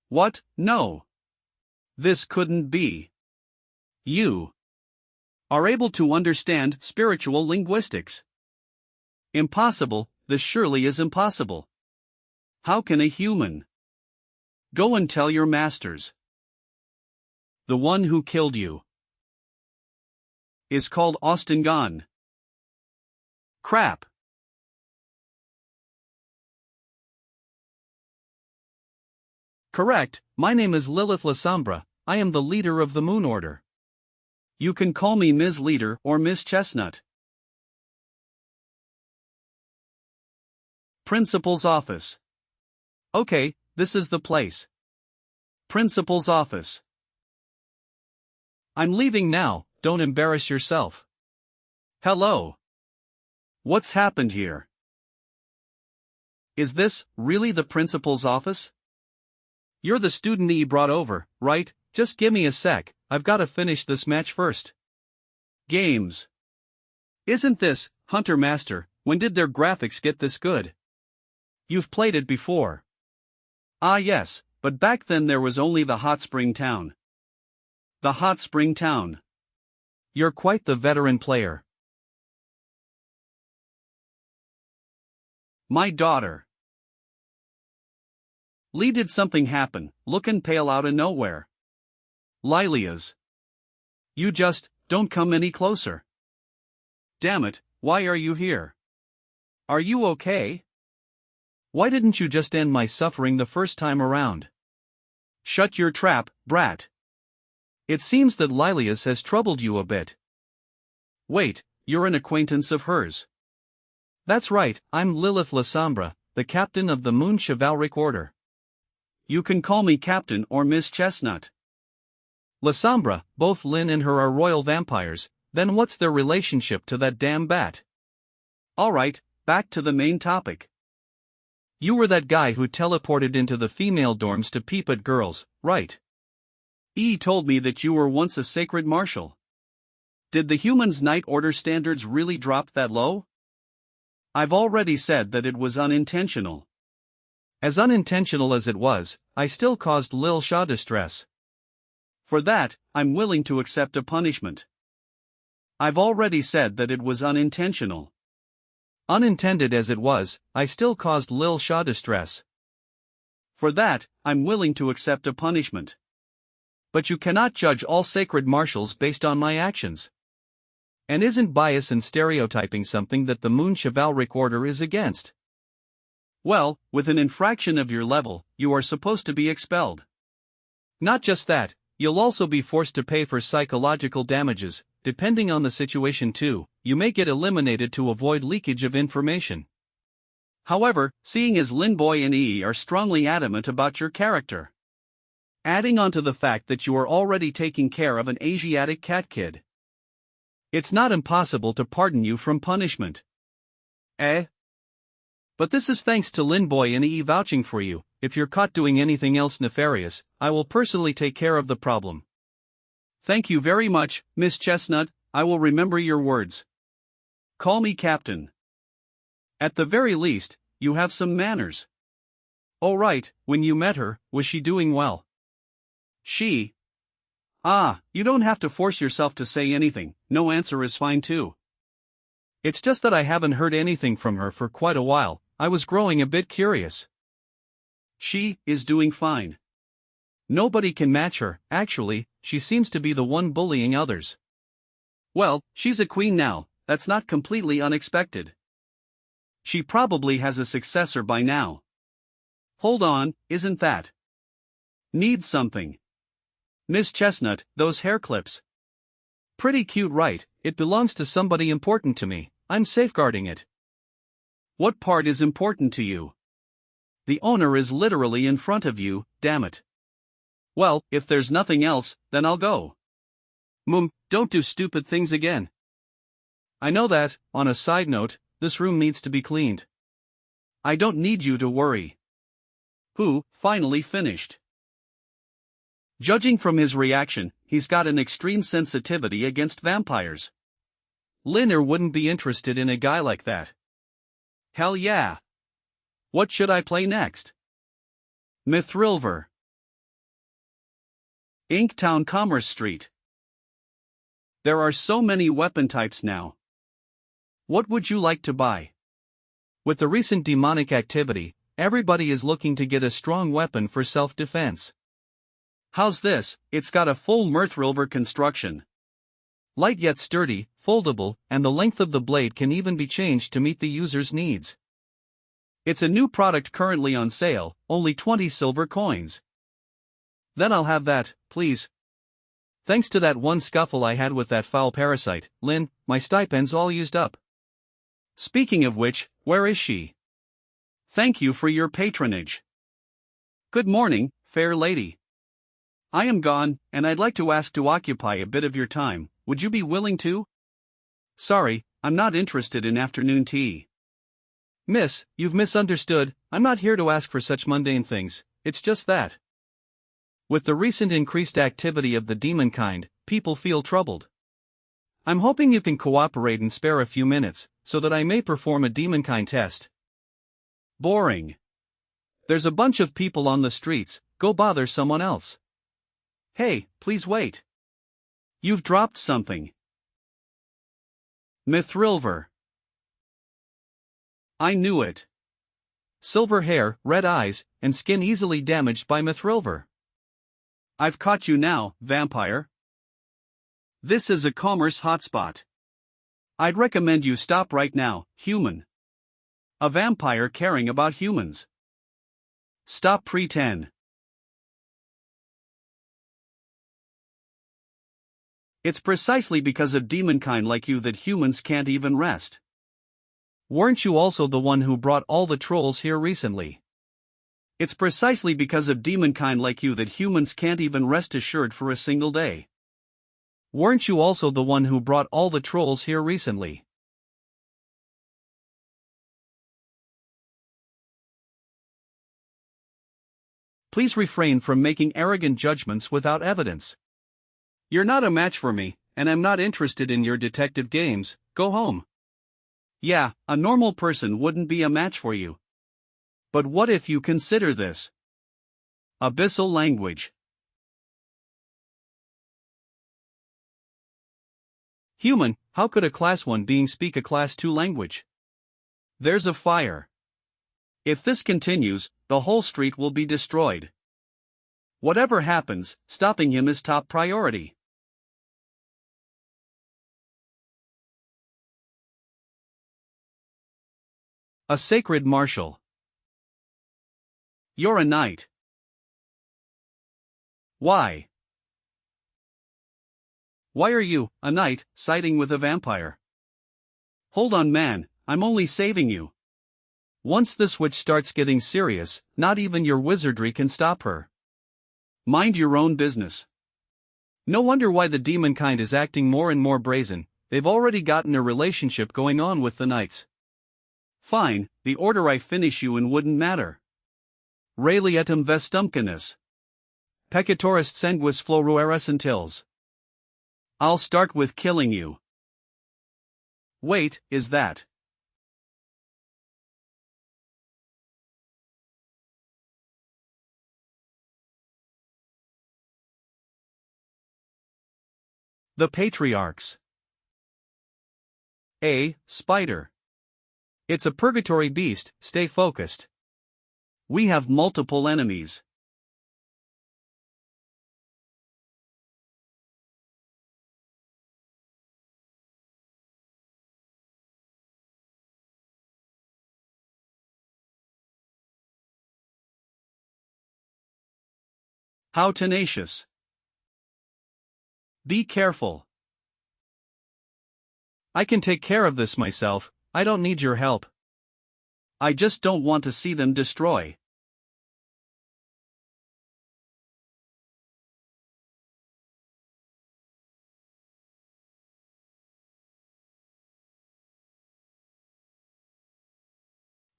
A: What? No. This couldn't be. You are able to understand spiritual linguistics. Impossible, this surely is impossible. How can a human? Go and tell your masters. The one who killed you is called Ostengan. Crap. Correct, my name is Lilith Lasombra, I am the leader of the Moon Order. You can call me Ms. Leader or Miss Chestnut. Principal's office. Okay, this is the place. Principal's office. I'm leaving now, don't embarrass yourself. Hello. What's happened here? Is this really the principal's office? You're the student he brought over, right? Just give me a sec, I've gotta finish this match first. Games. Isn't this, Hunter Master, when did their graphics get this good? You've played it before. Ah yes, but back then there was only the Hot Spring Town. The Hot Spring Town. You're quite the veteran player. My daughter. Lee, did something happen, looking pale out of nowhere? Lilia's. You just, don't come any closer. Damn it, why are you here? Are you okay? Why didn't you just end my suffering the first time around? Shut your trap, brat. It seems that Lilia's has troubled you a bit. Wait, you're an acquaintance of hers. That's right, I'm Lilith Lasombra, the captain of the Moon Chivalric Order. You can call me Captain or Miss Chestnut. Lasombra, both Lynn and her are royal vampires, then what's their relationship to that damn bat? Alright, back to the main topic. You were that guy who teleported into the female dorms to peep at girls, right? E told me that you were once a sacred marshal. Did the humans' night order standards really drop that low? I've already said that it was unintentional. As unintentional as it was, I still caused Lil Shah distress. For that, I'm willing to accept a punishment. I've already said that it was unintentional. Unintended as it was, I still caused Lil Shah distress. For that, I'm willing to accept a punishment. But you cannot judge all sacred marshals based on my actions. And isn't bias and stereotyping something that the Moon Chivalric Order is against? Well, with an infraction of your level, you are supposed to be expelled. Not just that, you'll also be forced to pay for psychological damages, depending on the situation too, you may get eliminated to avoid leakage of information. However, seeing as Linboy and E are strongly adamant about your character. Adding on to the fact that you are already taking care of an Asiatic cat kid. It's not impossible to pardon you from punishment. Eh? But this is thanks to Linboy and E vouching for you. If you're caught doing anything else nefarious, I will personally take care of the problem. Thank you very much, Miss Chestnut, I will remember your words. Call me Captain. At the very least, you have some manners. Oh right, when you met her, was she doing well? She? Ah, you don't have to force yourself to say anything, no answer is fine too. It's just that I haven't heard anything from her for quite a while, I was growing a bit curious. She is doing fine. Nobody can match her, actually, she seems to be the one bullying others. Well, she's a queen now, that's not completely unexpected. She probably has a successor by now. Hold on, isn't that? Needs something. Miss Chestnut, those hair clips. Pretty cute, right? It belongs to somebody important to me. I'm safeguarding it. What part is important to you? The owner is literally in front of you, damn it. Well, if there's nothing else, then I'll go. Don't do stupid things again. I know that. On a side note, this room needs to be cleaned. I don't need you to worry. Finally finished. Judging from his reaction, he's got an extreme sensitivity against vampires. Linner wouldn't be interested in a guy like that. Hell yeah. What should I play next? Mithrilver. Inktown Commerce Street. There are so many weapon types now. What would you like to buy? With the recent demonic activity, everybody is looking to get a strong weapon for self-defense. How's this? It's got a full Mithrilver construction. Light yet sturdy, foldable, and the length of the blade can even be changed to meet the user's needs. It's a new product currently on sale, only 20 silver coins. Then I'll have that, please. Thanks to that one scuffle I had with that foul parasite, Lynn, my stipend's all used up. Speaking of which, where is she? Thank you for your patronage. Good morning, fair lady. I am gone, and I'd like to ask to occupy a bit of your time. Would you be willing to? Sorry, I'm not interested in afternoon tea. Miss, you've misunderstood. I'm not here to ask for such mundane things. It's just that. With the recent increased activity of the demon kind, people feel troubled. I'm hoping you can cooperate and spare a few minutes, so that I may perform a demon kind test. Boring. There's a bunch of people on the streets, go bother someone else. Hey, please wait. You've dropped something. Mithrilver. I knew it. Silver hair, red eyes, and skin easily damaged by Mithrilver. I've caught you now, vampire. This is a commerce hotspot. I'd recommend you stop right now, human. A vampire caring about humans. Stop pretend. It's precisely because of demonkind like you that humans can't even rest. Weren't you also the one who brought all the trolls here recently? It's precisely because of demonkind like you that humans can't even rest assured for a single day. Weren't you also the one who brought all the trolls here recently? Please refrain from making arrogant judgments without evidence. You're not a match for me, and I'm not interested in your detective games. Go home. Yeah, a normal person wouldn't be a match for you. But what if you consider this? Abyssal language. Human, how could a Class 1 being speak a Class 2 language? There's a fire. If this continues, the whole street will be destroyed. Whatever happens, stopping him is top priority. A sacred marshal. You're a knight. Why? Why are you, a knight, siding with a vampire? Hold on, man, I'm only saving you. Once the switch starts getting serious, not even your wizardry can stop her. Mind your own business. No wonder why the demon kind is acting more and more brazen. They've already gotten a relationship going on with the knights. Fine, the order I finish you in wouldn't matter. Raelietum vestumcanus. Peccatoris sanguis florueris intils. I'll start with killing you. Wait, is that? The Patriarchs. A spider. It's a purgatory beast, stay focused. We have multiple enemies. How tenacious. Be careful. I can take care of this myself, I don't need your help. I just don't want to see them destroy.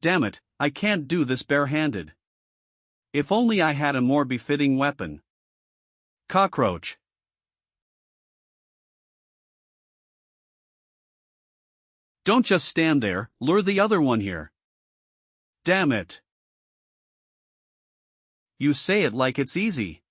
A: Damn it, I can't do this barehanded. If only I had a more befitting weapon. Cockroach. Don't just stand there, lure the other one here. Damn it. You say it like it's easy.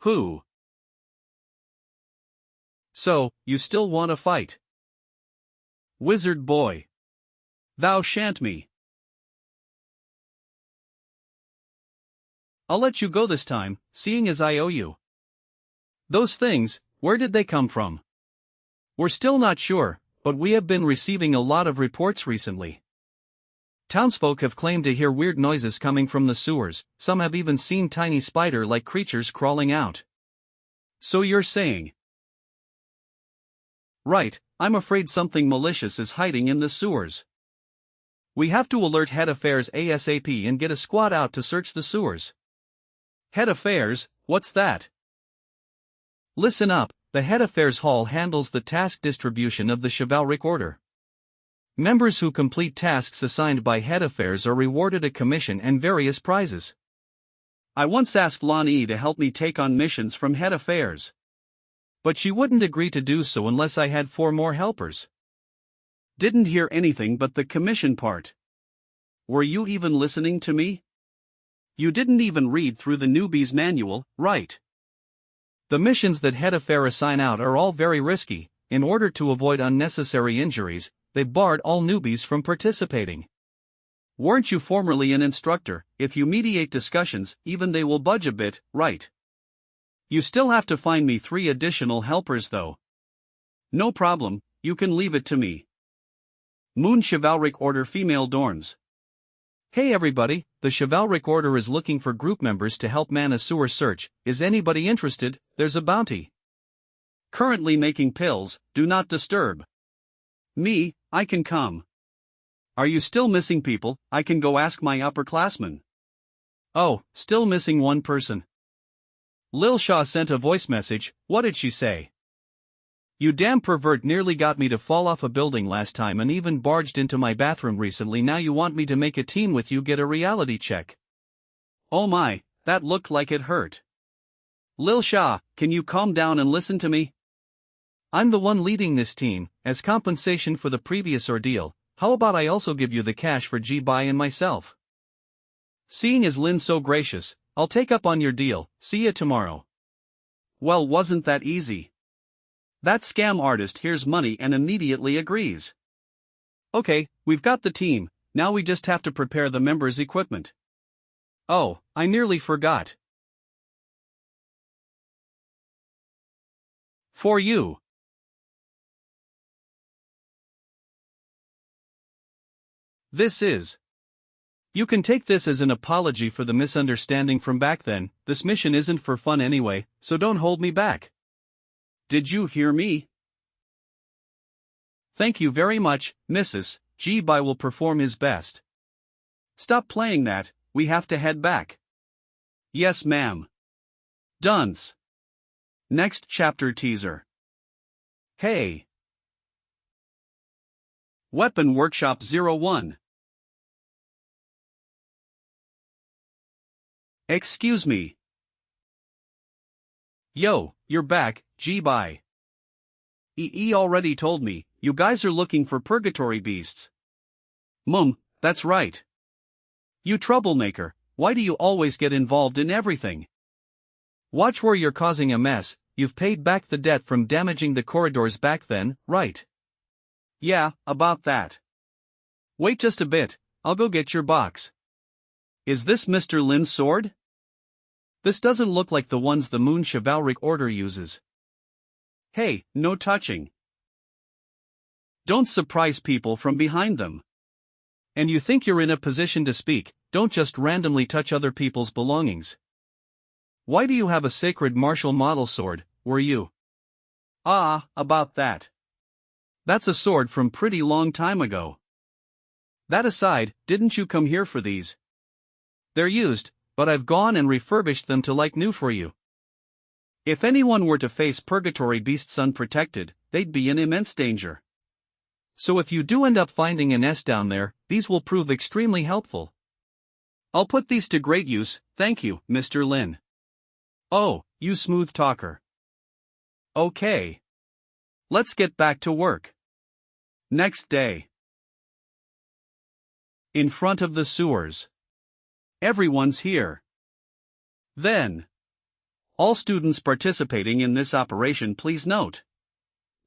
A: Who? So, you still want to fight? Wizard boy. Thou shan't me. I'll let you go this time, seeing as I owe you. Those things, where did they come from? We're still not sure, but we have been receiving a lot of reports recently. Townsfolk have claimed to hear weird noises coming from the sewers, some have even seen tiny spider-like creatures crawling out. So you're saying? Right, I'm afraid something malicious is hiding in the sewers. We have to alert Head Affairs ASAP and get a squad out to search the sewers. Head Affairs, what's that? Listen up, the Head Affairs Hall handles the task distribution of the Chivalric Order. Members who complete tasks assigned by Head Affairs are rewarded a commission and various prizes. I once asked Lan Yi to help me take on missions from Head Affairs. But she wouldn't agree to do so unless I had 4 more helpers. Didn't hear anything but the commission part. Were you even listening to me? You didn't even read through the newbie's manual, right? The missions that Head Affairs assign out are all very risky. In order to avoid unnecessary injuries, they barred all newbies from participating. Weren't you formerly an instructor? If you mediate discussions, even they will budge a bit, right? You still have to find me 3 additional helpers though. No problem, you can leave it to me. Moon Chivalric Order Female Dorms. Hey everybody, the Chivalric Order is looking for group members to help man a sewer search. Is anybody interested? There's a bounty. Currently making pills, do not disturb. Me, I can come. Are you still missing people? I can go ask my upperclassmen. Oh, still missing one person. Lil Shaw sent a voice message, what did she say? You damn pervert nearly got me to fall off a building last time and even barged into my bathroom recently. Now you want me to make a team with you, get a reality check. Oh my, that looked like it hurt. Lil Shaw, can you calm down and listen to me? I'm the one leading this team. As compensation for the previous ordeal, how about I also give you the cash for G-Bai and myself? Seeing as Lin's so gracious, I'll take up on your deal. See ya tomorrow. Well, wasn't that easy? That scam artist hears money and immediately agrees. Okay, we've got the team, now we just have to prepare the members' equipment. Oh, I nearly forgot. For you. This is. You can take this as an apology for the misunderstanding from back then. This mission isn't for fun anyway, so don't hold me back. Did you hear me? Thank you very much, Mrs. G-Bai will perform his best. Stop playing that, we have to head back. Yes ma'am. Dunce. Next chapter teaser. Hey. Weapon Workshop 01. Excuse me. Yo, you're back, G-Bai. EE already told me, you guys are looking for purgatory beasts. That's right. You troublemaker, why do you always get involved in everything? Watch where you're causing a mess. You've paid back the debt from damaging the corridors back then, right? Yeah, about that. Wait just a bit, I'll go get your box. Is this Mr. Lin's sword? This doesn't look like the ones the Moon Chivalric Order uses. Hey, no touching. Don't surprise people from behind them. And you think you're in a position to speak, don't just randomly touch other people's belongings. Why do you have a sacred martial model sword, were you? Ah, about that. That's a sword from pretty long time ago. That aside, didn't you come here for these? They're used, but I've gone and refurbished them to like new for you. If anyone were to face purgatory beasts unprotected, they'd be in immense danger. So if you do end up finding an S down there, these will prove extremely helpful. I'll put these to great use, thank you, Mr. Lin. Oh, you smooth talker. Okay. Let's get back to work. Next day. In front of the sewers. Everyone's here. Then. All students participating in this operation please note.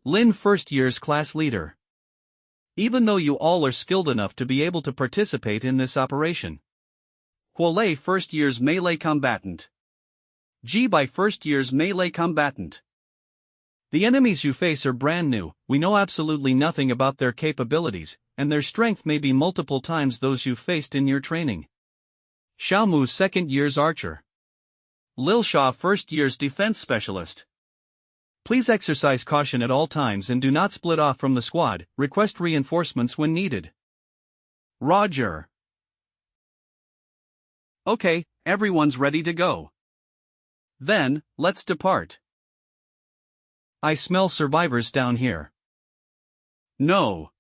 A: Lin first year's class leader. Even though you all are skilled enough to be able to participate in this operation. Huolei first year's melee combatant. Ji by first year's melee combatant. The enemies you face are brand new, we know absolutely nothing about their capabilities, and their strength may be multiple times those you've faced in your training. Xiaomu's second year's archer. Lil Sha first year's defense specialist. Please exercise caution at all times and do not split off from the squad, request reinforcements when needed. Roger. Okay, everyone's ready to go. Then, let's depart. I smell survivors down here. No.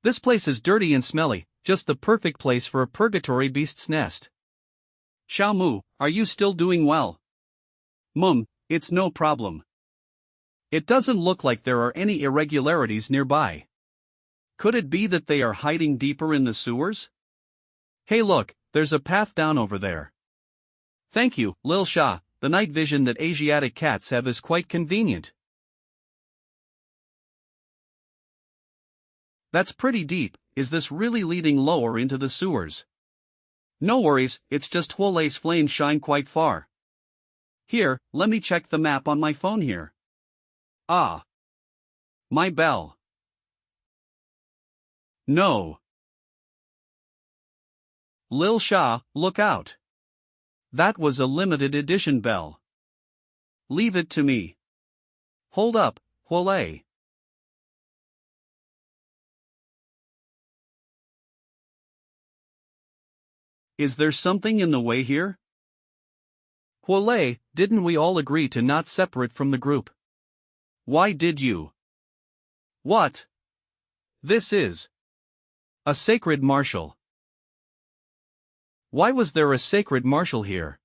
A: This place is dirty and smelly, just the perfect place for a purgatory beast's nest. Xiaomu, are you still doing well? It's no problem. It doesn't look like there are any irregularities nearby. Could it be that they are hiding deeper in the sewers? Hey look, there's a path down over there. Thank you, Lil Sha, the night vision that Asiatic cats have is quite convenient. That's pretty deep, is this really leading lower into the sewers? No worries, it's just Huolei's flames shine quite far. Here, let me check the map on my phone here. Ah. My bell. No. Lil Sha, look out. That was a limited edition bell. Leave it to me. Hold up, Huolei. Is there something in the way here? Huolei, didn't we all agree to not separate from the group? Why did you? What? This is a sacred martial. Why was there a sacred martial here?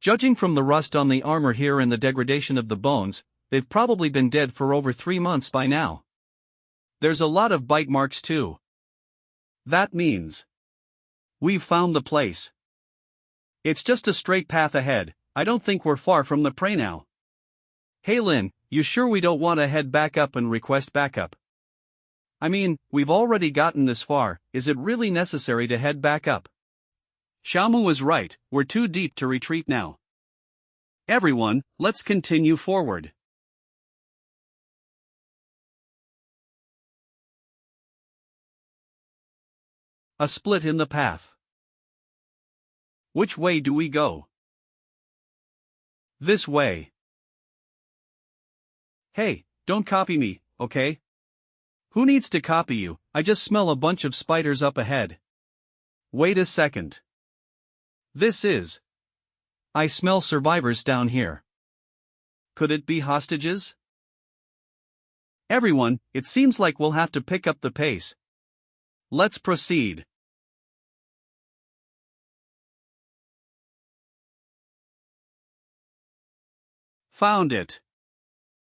A: Judging from the rust on the armor here and the degradation of the bones, they've probably been dead for over 3 months by now. There's a lot of bite marks too. That means we've found the place. It's just a straight path ahead, I don't think we're far from the prey now. Hey Lin, you sure we don't want to head back up and request backup? I mean, we've already gotten this far, is it really necessary to head back up? Xiaomu was right, we're too deep to retreat now. Everyone, let's continue forward. A split in the path. Which way do we go? This way. Hey, don't copy me, okay? Who needs to copy you? I just smell a bunch of spiders up ahead. Wait a second. I smell survivors down here. Could it be hostages? Everyone, it seems like we'll have to pick up the pace. Let's proceed. Found it.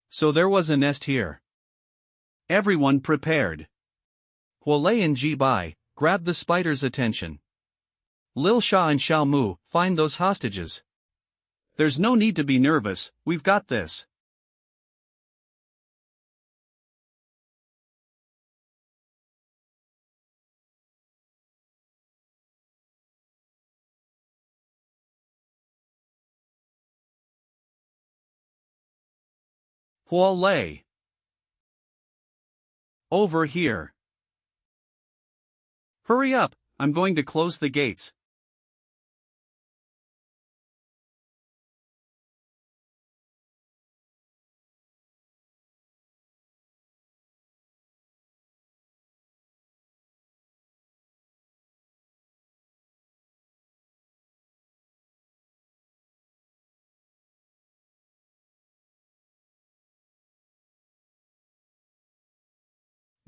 A: So there was a nest here. Everyone prepared. Huolei and Ji Bai, grab the spider's attention. Lil Sha and Xiaomu, find those hostages. There's no need to be nervous, we've got this. Hua Lei. Over here. Hurry up, I'm going to close the gates.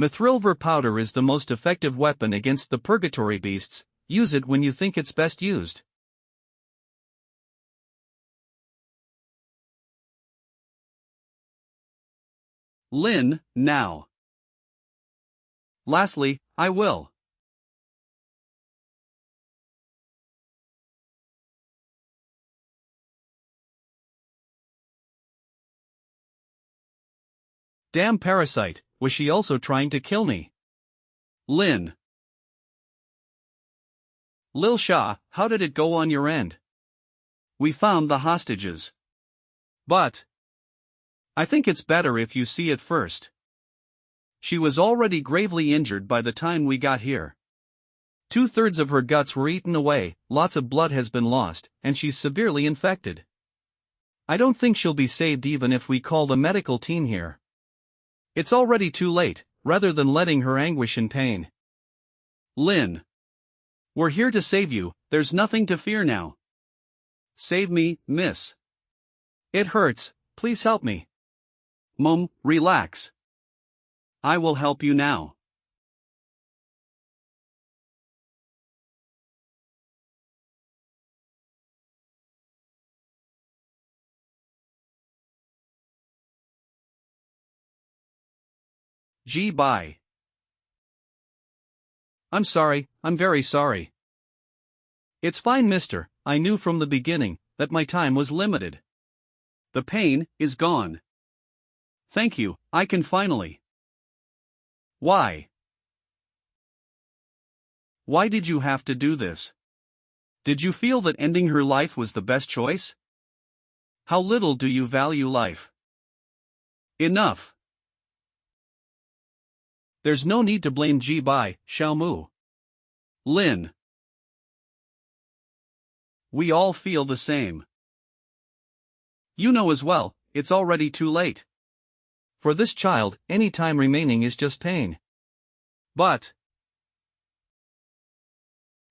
A: Mithrilver powder is the most effective weapon against the purgatory beasts. Use it when you think it's best used. Lin, now. Lastly, I will. Damn parasite, was she also trying to kill me? Lin. Lil Sha, how did it go on your end? We found the hostages. But I think it's better if you see it first. She was already gravely injured by the time we got here. 2/3 of her guts were eaten away, lots of blood has been lost, and she's severely infected. I don't think she'll be saved even if we call the medical team here. It's already too late, rather than letting her anguish in pain. Lin. We're here to save you, there's nothing to fear now. Save me, miss. It hurts, please help me. Mum, relax. I will help you now. Bye. I'm sorry, I'm very sorry. It's fine, mister, I knew from the beginning that my time was limited. The pain is gone. Thank you, I can finally. Why? Why did you have to do this? Did you feel that ending her life was the best choice? How little do you value life? Enough. There's no need to blame Bai, Xiaomu. Lin. We all feel the same. You know as well, it's already too late. For this child, any time remaining is just pain. But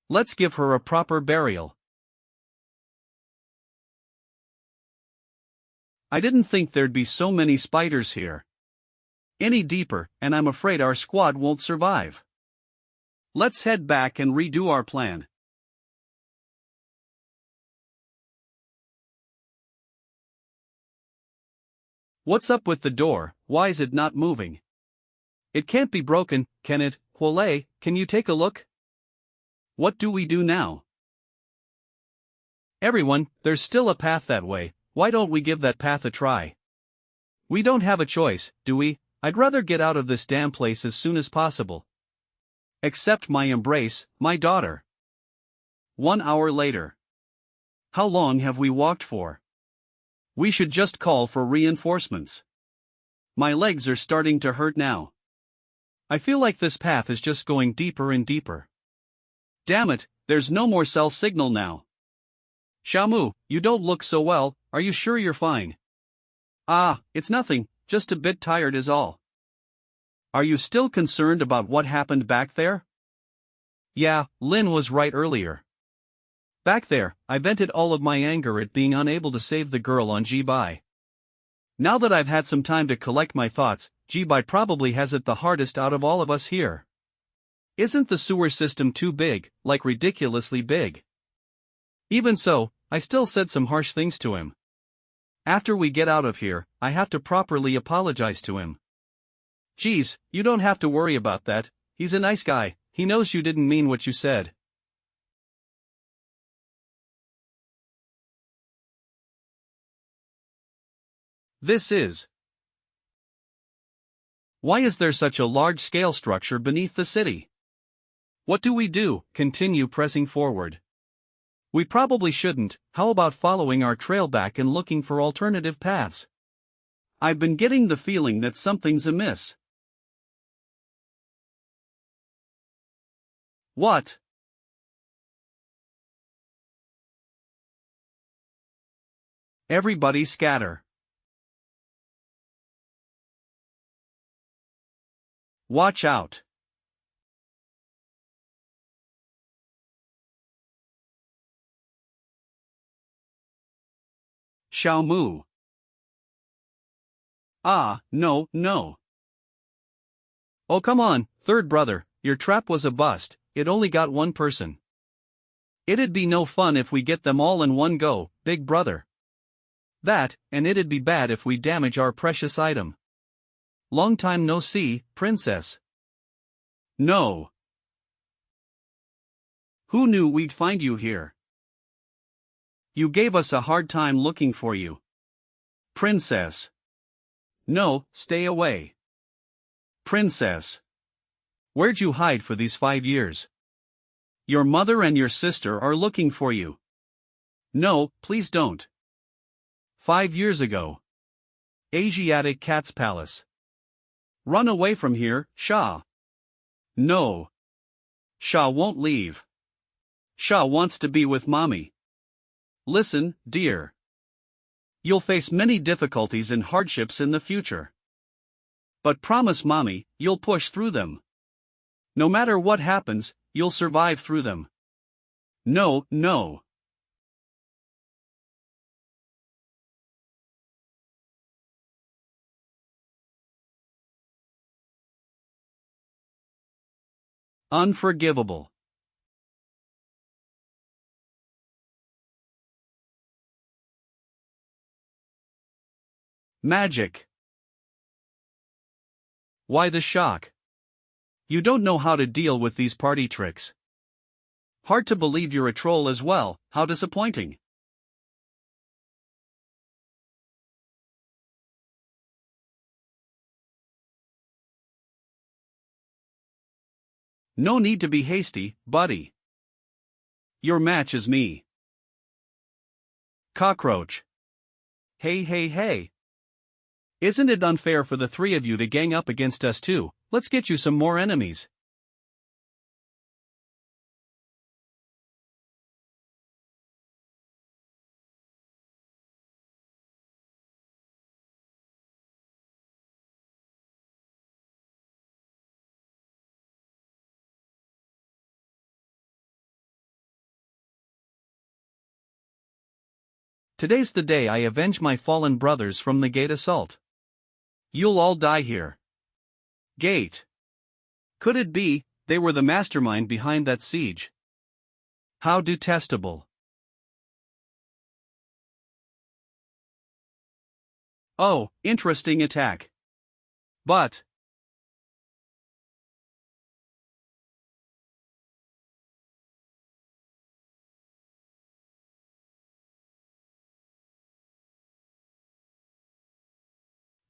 A: let's give her a proper burial. I didn't think there'd be so many spiders here. Any deeper, and I'm afraid our squad won't survive. Let's head back and redo our plan. What's up with the door, why is it not moving? It can't be broken, can it? Huolei, can you take a look? What do we do now? Everyone, there's still a path that way, why don't we give that path a try? We don't have a choice, do we? I'd rather get out of this damn place as soon as possible. Accept my embrace, my daughter. 1 hour later. How long have we walked for? We should just call for reinforcements. My legs are starting to hurt now. I feel like this path is just going deeper and deeper. Damn it, there's no more cell signal now. Xiaomu, you don't look so well, are you sure you're fine? Ah, it's nothing, just a bit tired is all. Are you still concerned about what happened back there? Yeah, Lin was right earlier. Back there, I vented all of my anger at being unable to save the girl on Bai. Now that I've had some time to collect my thoughts, Bai probably has it the hardest out of all of us here. Isn't the sewer system too big, like ridiculously big? Even so, I still said some harsh things to him. After we get out of here, I have to properly apologize to him. Geez, you don't have to worry about that, he's a nice guy, he knows you didn't mean what you said. This is. Why is there such a large-scale structure beneath the city? What do we do? Continue pressing forward. We probably shouldn't, how about following our trail back and looking for alternative paths? I've been getting the feeling that something's amiss. What? Everybody scatter. Watch out. Xiao. Ah, no, no. Oh come on, third brother, your trap was a bust, it only got one person. It'd be no fun if we get them all in one go, big brother. That, and it'd be bad if we damage our precious item. Long time no see, princess. No. Who knew we'd find you here? You gave us a hard time looking for you. Princess. No, stay away. Princess. Where'd you hide for these 5 years? Your mother and your sister are looking for you. No, please don't. 5 years ago. Asiatic Cat's Palace. Run away from here, Sha. No. Sha won't leave. Sha wants to be with mommy. Listen, dear. You'll face many difficulties and hardships in the future. But promise mommy, you'll push through them. No matter what happens, you'll survive through them. No, no. Unforgivable. Magic. Why the shock? You don't know how to deal with these party tricks. Hard to believe you're a troll as well, how disappointing. No need to be hasty, buddy. Your match is me. Cockroach. Hey hey hey. Isn't it unfair for the three of you to gang up against us too? Let's get you some more enemies. Today's the day I avenge my fallen brothers from the gate assault. You'll all die here. Gate. Could it be, they were the mastermind behind that siege? How detestable. Oh, interesting attack. But.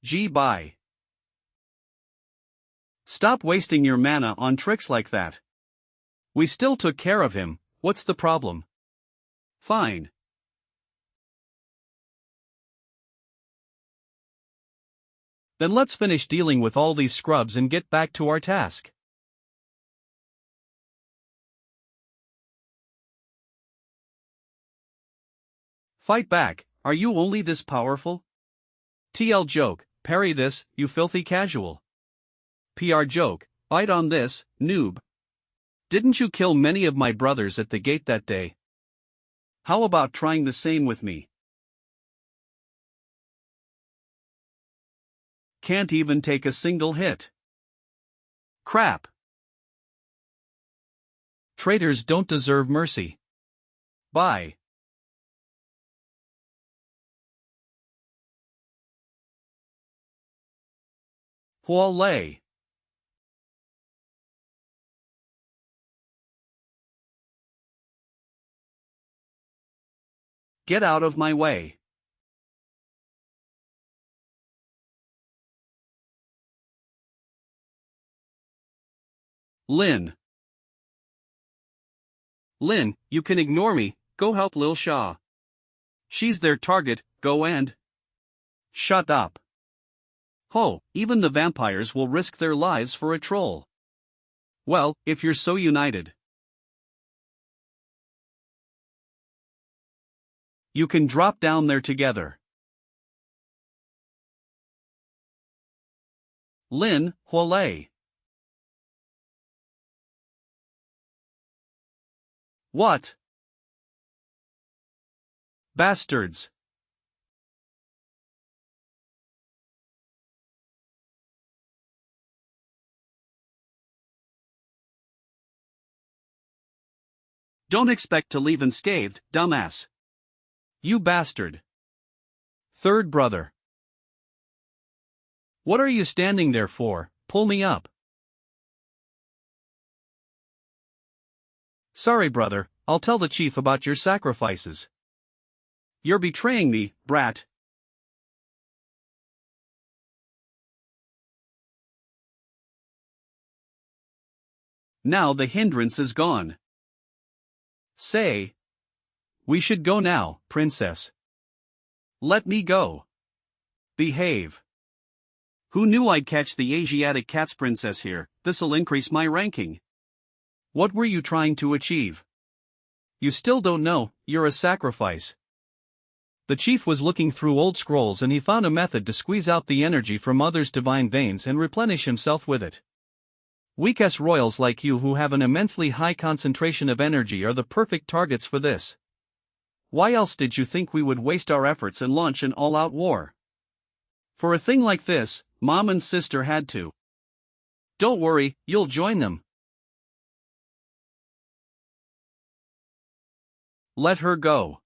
A: Gee bye. Stop wasting your mana on tricks like that. We still took care of him, what's the problem? Fine. Then let's finish dealing with all these scrubs and get back to our task. Fight back, are you only this powerful? TL joke, parry this, you filthy casual. PR joke, bite on this, noob. Didn't you kill many of my brothers at the gate that day? How about trying the same with me? Can't even take a single hit. Crap. Traitors don't deserve mercy. Bye. Huolei. Get out of my way. Lin. Lin, you can ignore me, go help Lil Sha. She's their target, go and. Shut up. Ho, even the vampires will risk their lives for a troll. Well, if you're so united, you can drop down there together. Lin, Huolei. What? Bastards. Don't expect to leave unscathed, dumbass. You bastard. Third brother. What are you standing there for? Pull me up. Sorry, brother, I'll tell the chief about your sacrifices. You're betraying me, brat. Now the hindrance is gone. Say. We should go now, princess. Let me go. Behave. Who knew I'd catch the Asiatic cat's princess here? This'll increase my ranking. What were you trying to achieve? You still don't know, you're a sacrifice. The chief was looking through old scrolls and he found a method to squeeze out the energy from others' divine veins and replenish himself with it. Weak-ass royals like you who have an immensely high concentration of energy are the perfect targets for this. Why else did you think we would waste our efforts and launch an all-out war? For a thing like this, Mom and sister had to. Don't worry, you'll join them. Let her go.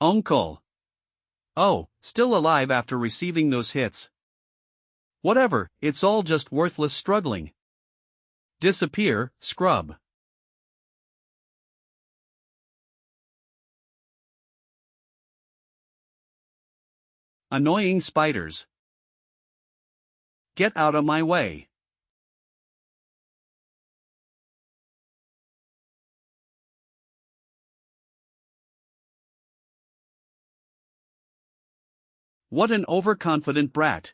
A: Uncle. Oh, still alive after receiving those hits. Whatever, it's all just worthless struggling. Disappear, scrub. Annoying spiders. Get out of my way. What an overconfident brat.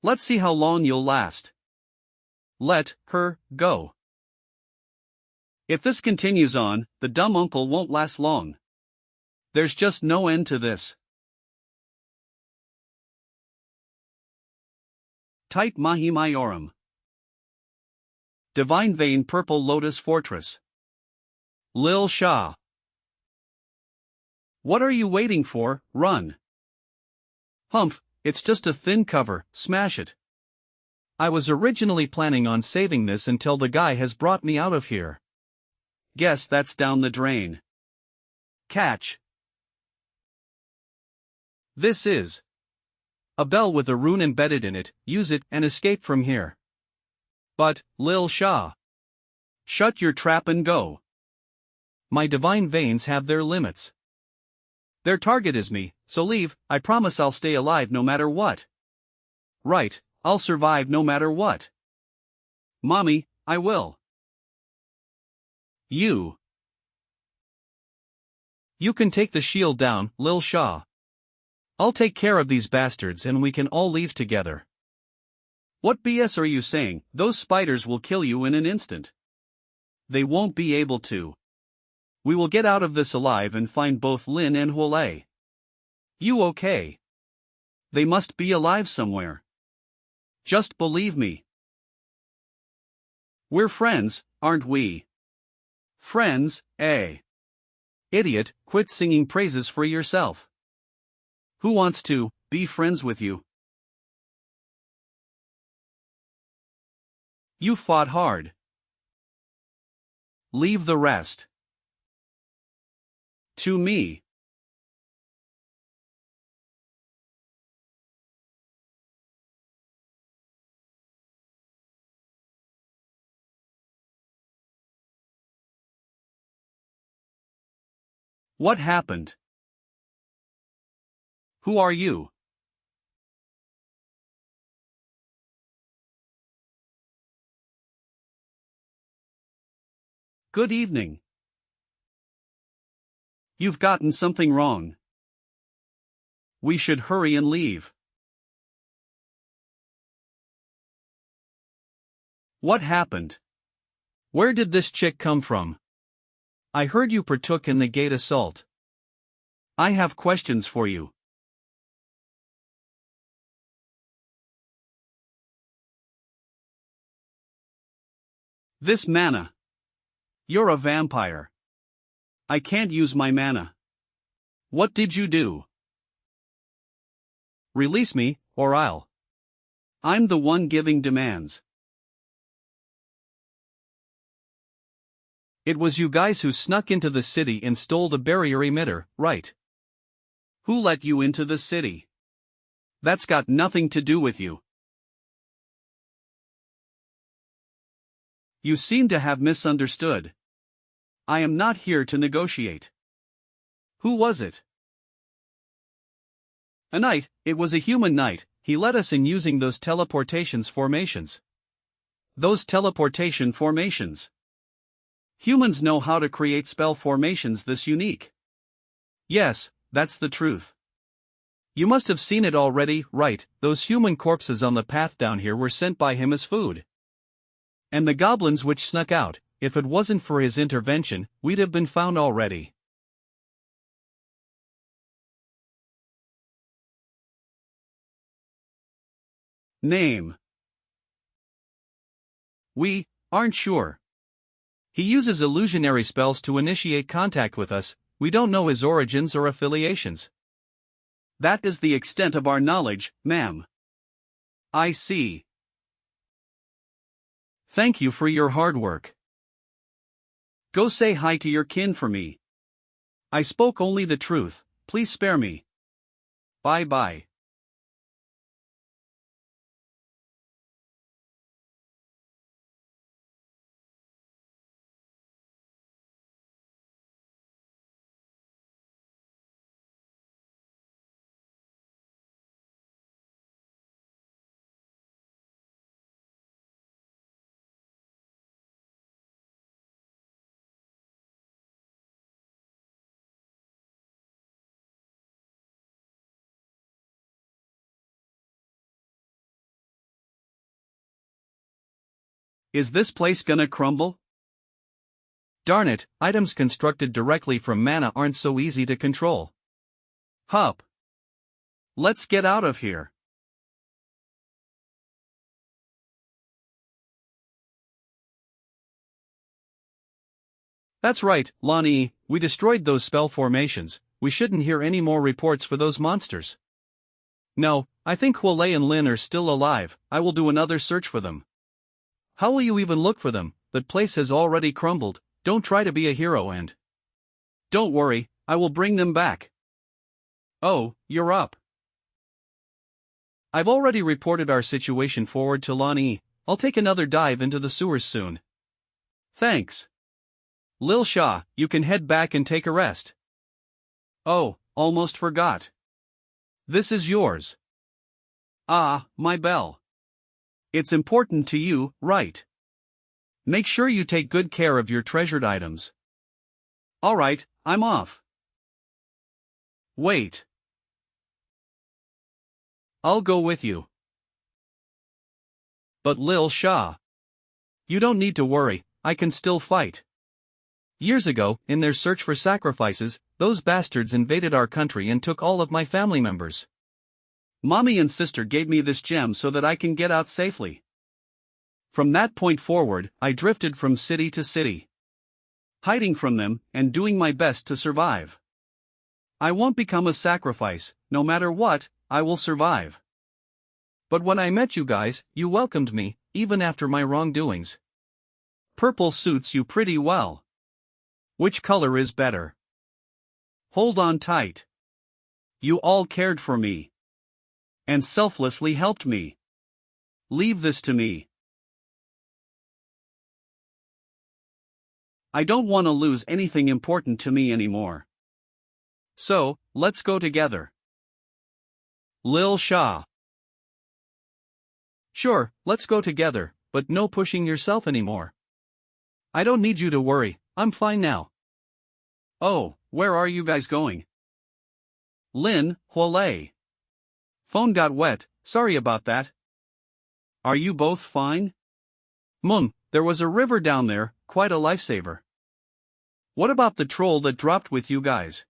A: Let's see how long you'll last. Let her go. If this continues on, the dumb uncle won't last long. There's just no end to this. Tight Mahi Maiorum. Divine Vein Purple Lotus Fortress. Lil Shah. What are you waiting for? Run. Humph, it's just a thin cover, smash it. I was originally planning on saving this until the guy has brought me out of here. Guess that's down the drain. Catch. This is a bell with a rune embedded in it, use it and escape from here. But, Lil Shah. Shut your trap and go. My divine veins have their limits. Their target is me, so leave, I promise I'll stay alive no matter what. Right, I'll survive no matter what. Mommy, I will. You can take the shield down, Lil Shah. I'll take care of these bastards and we can all leave together. What BS are you saying? Those spiders will kill you in an instant. They won't be able to. We will get out of this alive and find both Lin and Huolei. You okay? They must be alive somewhere. Just believe me. We're friends, aren't we? Friends, eh? Idiot, quit singing praises for yourself. Who wants to be friends with you? You fought hard. Leave the rest to me. What happened? Who are you? Good evening. You've gotten something wrong. We should hurry and leave. What happened? Where did this chick come from? I heard you partook in the gate assault. I have questions for you. This mana. You're a vampire. I can't use my mana. What did you do? Release me, or I'm the one giving demands. It was you guys who snuck into the city and stole the barrier emitter, right? Who let you into the city? That's got nothing to do with you. You seem to have misunderstood. I am not here to negotiate. Who was it? A knight. It was a human knight. He led us in using those teleportation formations. Those teleportation formations. Humans know how to create spell formations this unique. Yes, that's the truth. You must have seen it already, right? Those human corpses on the path down here were sent by him as food. And the goblins which snuck out, if it wasn't for his intervention, we'd have been found already. Name. We aren't sure. He uses illusionary spells to initiate contact with us. We don't know his origins or affiliations. That is the extent of our knowledge, ma'am. I see. Thank you for your hard work. Go say hi to your kin for me. I spoke only the truth, please spare me. Bye-bye. Is this place gonna crumble? Darn it, items constructed directly from mana aren't so easy to control. Hup. Let's get out of here. That's right, Lonnie, we destroyed those spell formations. We shouldn't hear any more reports for those monsters. No, I think Huolei and Lin are still alive. I will do another search for them. How will you even look for them? That place has already crumbled. Don't try to be a hero and... Don't worry, I will bring them back. Oh, you're up. I've already reported our situation forward to Lonnie. I'll take another dive into the sewers soon. Thanks. Lil Sha, you can head back and take a rest. Oh, almost forgot. This is yours. Ah, my bell. It's important to you, right? Make sure you take good care of your treasured items. Alright, I'm off. Wait. I'll go with you. But Lil Sha. You don't need to worry, I can still fight. Years ago, in their search for sacrifices, those bastards invaded our country and took all of my family members. Mommy and sister gave me this gem so that I can get out safely. From that point forward, I drifted from city to city, hiding from them and doing my best to survive. I won't become a sacrifice, no matter what, I will survive. But when I met you guys, you welcomed me, even after my wrongdoings. Purple suits you pretty well. Which color is better? Hold on tight. You all cared for me. And selflessly helped me. Leave this to me. I don't want to lose anything important to me anymore. So, let's go together. Lil Sha. Sure, let's go together, but no pushing yourself anymore. I don't need you to worry, I'm fine now. Oh, where are you guys going? Lin, Huolei. Phone got wet, sorry about that. Are you both fine? There was a river down there, quite a lifesaver. What about the troll that dropped with you guys?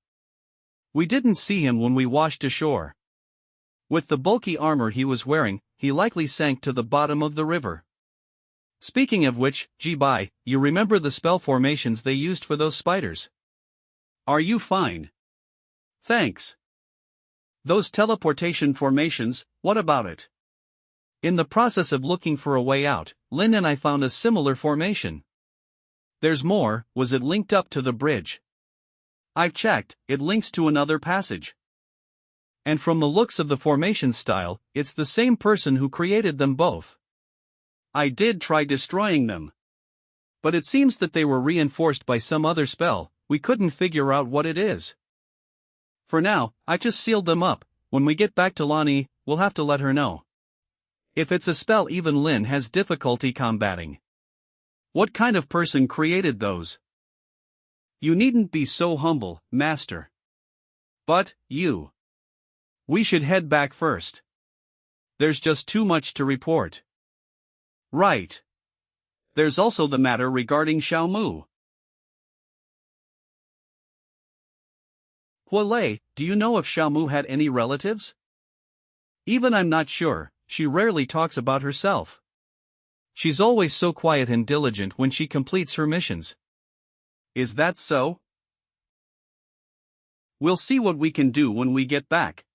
A: We didn't see him when we washed ashore. With the bulky armor he was wearing, he likely sank to the bottom of the river. Speaking of which, Jibai, you remember the spell formations they used for those spiders? Are you fine? Thanks. Those teleportation formations, what about it? In the process of looking for a way out, Lin and I found a similar formation. There's more. Was it linked up to the bridge? I've checked, it links to another passage. And from the looks of the formation style, it's the same person who created them both. I did try destroying them. But it seems that they were reinforced by some other spell, we couldn't figure out what it is. For now, I just sealed them up. When we get back to Lani, we'll have to let her know. If it's a spell even Lin has difficulty combating. What kind of person created those? You needn't be so humble, Master. But, you. We should head back first. There's just too much to report. Right. There's also the matter regarding Xiaomu. Huolei, do you know if Xiaomu had any relatives? Even I'm not sure, she rarely talks about herself. She's always so quiet and diligent when she completes her missions. Is that so? We'll see what we can do when we get back.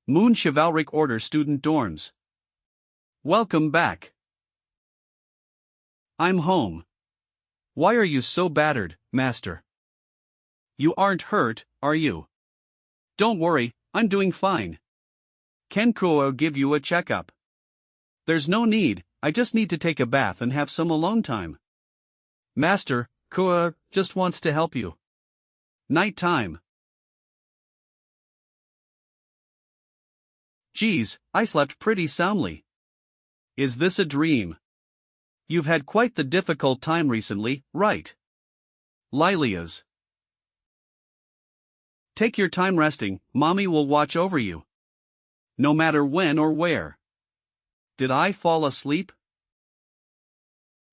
A: Moon Chivalric Order Student Dorms. Welcome back. I'm home. Why are you so battered, Master? You aren't hurt, are you? Don't worry, I'm doing fine. Can Kuo give you a checkup? There's no need, I just need to take a bath and have some alone time. Master, Kuo just wants to help you. Night time. Geez, I slept pretty soundly. Is this a dream? You've had quite the difficult time recently, right? Lilia's. Take your time resting, Mommy will watch over you. No matter when or where. Did I fall asleep?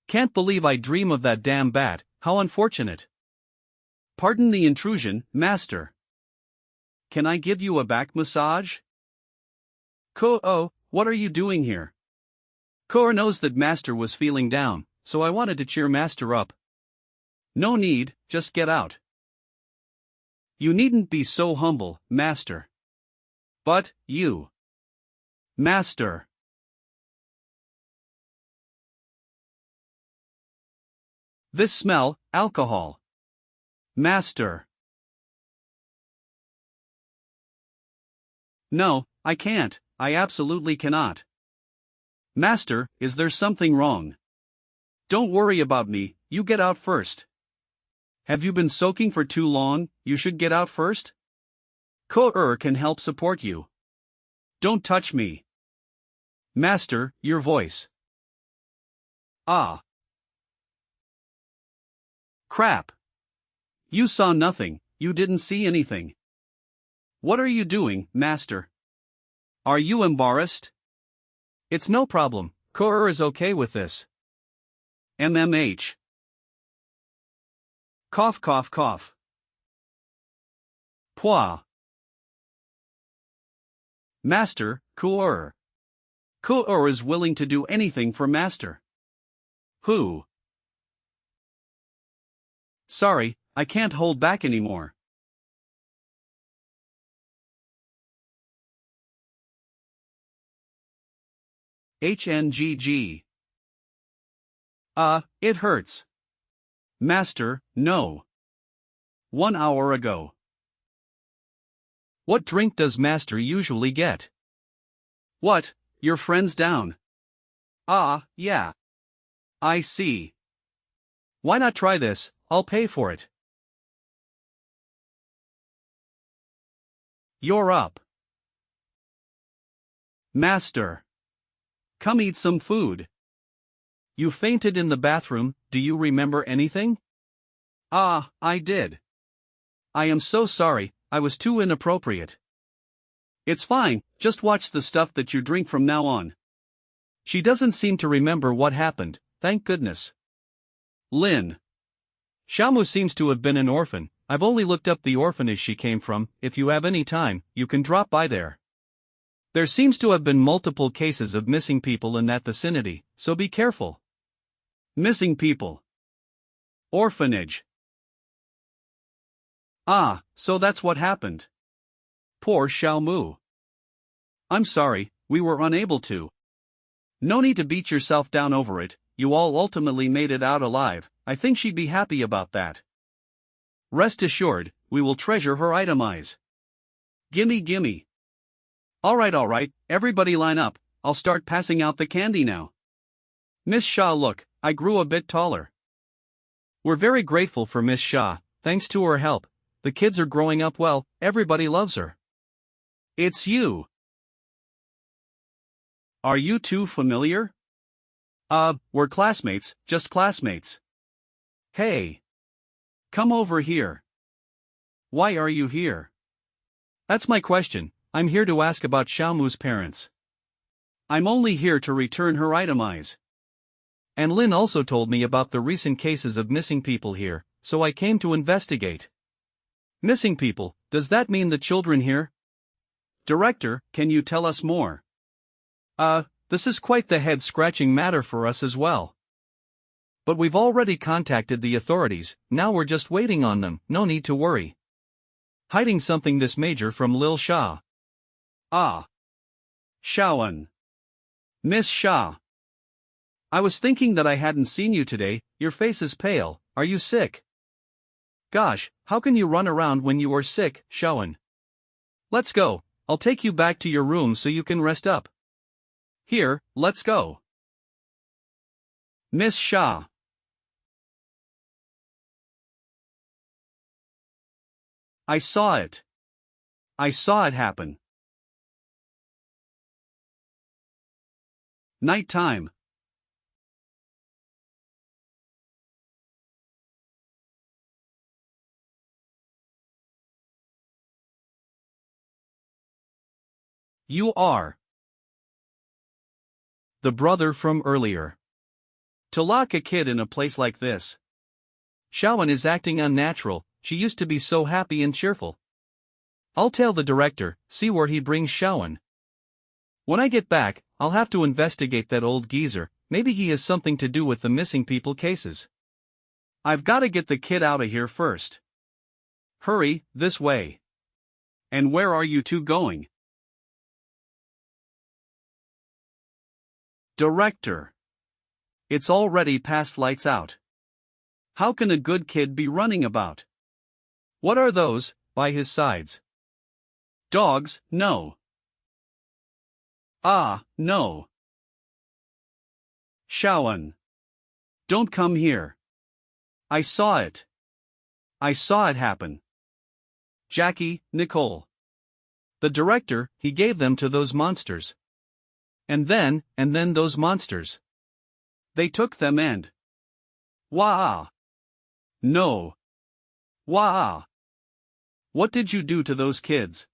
A: Can't believe I dream of that damn bat, how unfortunate. Pardon the intrusion, Master. Can I give you a back massage? Ko-oh, what are you doing here? Ko knows that Master was feeling down, so I wanted to cheer Master up. No need, just get out. You needn't be so humble, Master. But, you. Master. This smell, alcohol. Master. No, I can't, I absolutely cannot. Master, is there something wrong? Don't worry about me, you get out first. Have you been soaking for too long? You should get out first. Ko can help support you. Don't touch me. Master, your voice. Ah. Crap. You saw nothing, you didn't see anything. What are you doing, Master? Are you embarrassed? It's no problem, Ko is okay with this. MMH. Cough cough cough. Pwa. Master, Ko is willing to do anything for Master. Who? Sorry, I can't hold back anymore. HNGG. It hurts. Master, no. 1 hour ago. What drink does Master usually get? What, your friend's down? Yeah. I see. Why not try this, I'll pay for it. You're up. Master. Come eat some food. You fainted in the bathroom, do you remember anything? I did. I am so sorry, I was too inappropriate. It's fine, just watch the stuff that you drink from now on. She doesn't seem to remember what happened, thank goodness. Lin. Xiaomu seems to have been an orphan. I've only looked up the orphanage she came from. If you have any time, you can drop by there. There seems to have been multiple cases of missing people in that vicinity, so be careful. Missing people. Orphanage. Ah, so that's what happened. Poor Xiaomu. I'm sorry, we were unable to. No need to beat yourself down over it, you all ultimately made it out alive. I think she'd be happy about that. Rest assured, we will treasure her itemize. Gimme. Alright, everybody line up, I'll start passing out the candy now. Miss Xia, look, I grew a bit taller. We're very grateful for Miss Xia, thanks to her help. The kids are growing up well, everybody loves her. It's you. Are you two familiar? We're classmates, just classmates. Hey. Come over here. Why are you here? That's my question, I'm here to ask about Xiaomu's parents. I'm only here to return her itemize. And Lin also told me about the recent cases of missing people here, so I came to investigate. Missing people, does that mean the children here? Director, can you tell us more? This is quite the head-scratching matter for us as well. But we've already contacted the authorities, now we're just waiting on them, no need to worry. Hiding something this major from Lil Xia. Ah. Xiaoan. Miss Xia. I was thinking that I hadn't seen you today, your face is pale, are you sick? Gosh, how can you run around when you are sick, Xiaoan? Let's go, I'll take you back to your room so you can rest up. Here, let's go. Miss Xia. I saw it. I saw it happen. Nighttime. You are the brother from earlier. To lock a kid in a place like this. Xiaoan is acting unnatural, she used to be so happy and cheerful. I'll tell the director, see where he brings Xiaoan. When I get back, I'll have to investigate that old geezer, maybe he has something to do with the missing people cases. I've gotta get the kid out of here first. Hurry, this way. And where are you two going? Director. It's already past lights out. How can a good kid be running about? What are those, by his sides? Dogs, no. Ah, no. Xiaoan. Don't come here. I saw it. I saw it happen. Jackie, Nicole. The director, he gave them to those monsters. And then those monsters. They took them and... Wah! No. Wah! What did you do to those kids?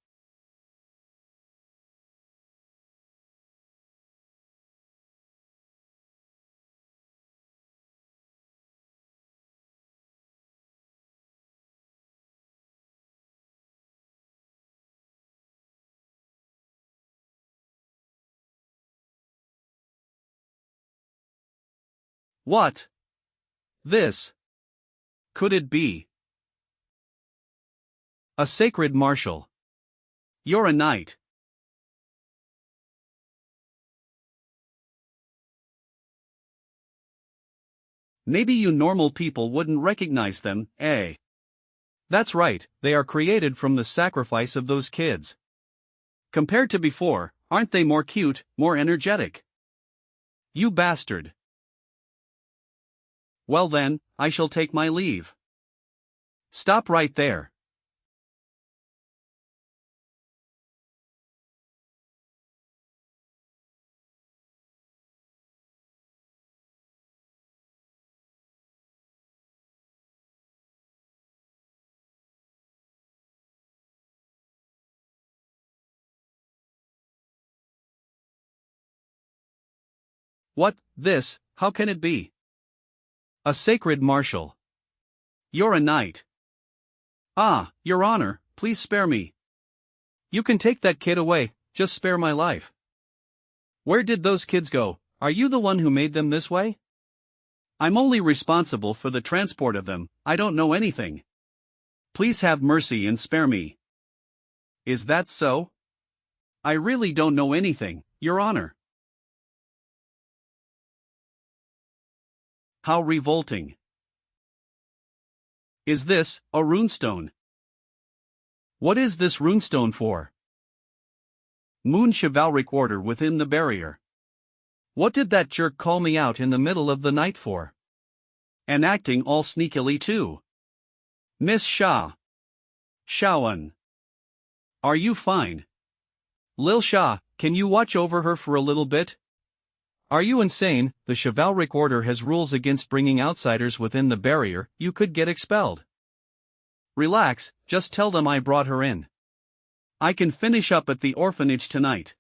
A: What? This? Could it be? A sacred martial. You're a knight. Maybe you normal people wouldn't recognize them, eh? That's right, they are created from the sacrifice of those kids. Compared to before, aren't they more cute, more energetic? You bastard. Well then, I shall take my leave. Stop right there. What, this, how can it be? A sacred marshal. You're a knight. Ah, Your Honor, please spare me. You can take that kid away, just spare my life. Where did those kids go? Are you the one who made them this way? I'm only responsible for the transport of them, I don't know anything. Please have mercy and spare me. Is that so? I really don't know anything, Your Honor. How revolting. Is this a runestone? What is this runestone for? Moon chivalric order within the barrier. What did that jerk call me out in the middle of the night for? And acting all sneakily too. Miss Shah. Shawan. Are you fine? Lil Shah, can you watch over her for a little bit? Are you insane? The chivalric order has rules against bringing outsiders within the barrier, you could get expelled. Relax, just tell them I brought her in. I can finish up at the orphanage tonight.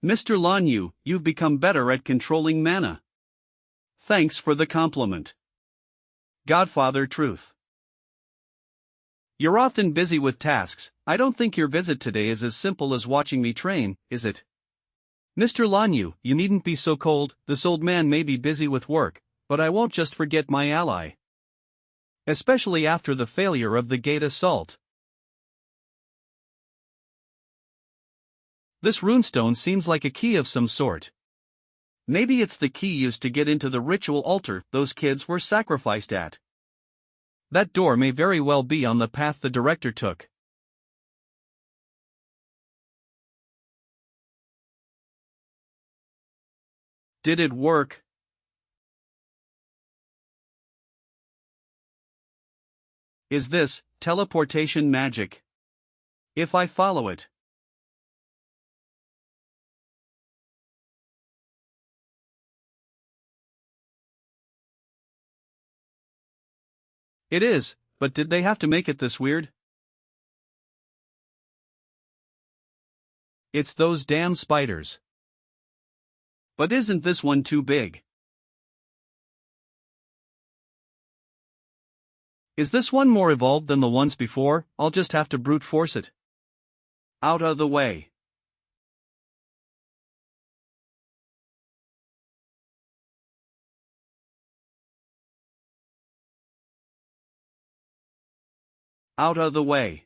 A: Mr. Lanyu, you've become better at controlling mana. Thanks for the compliment. Godfather Truth. You're often busy with tasks, I don't think your visit today is as simple as watching me train, is it? Mr. Lanyu, you needn't be so cold, this old man may be busy with work, but I won't just forget my ally. Especially after the failure of the gate assault. This runestone seems like a key of some sort. Maybe it's the key used to get into the ritual altar those kids were sacrificed at. That door may very well be on the path the director took. Did it work? Is this teleportation magic? If I follow it. It is, but did they have to make it this weird? It's those damn spiders. But isn't this one too big? Is this one more evolved than the ones before? I'll just have to brute force it. Out of the way. Out of the way.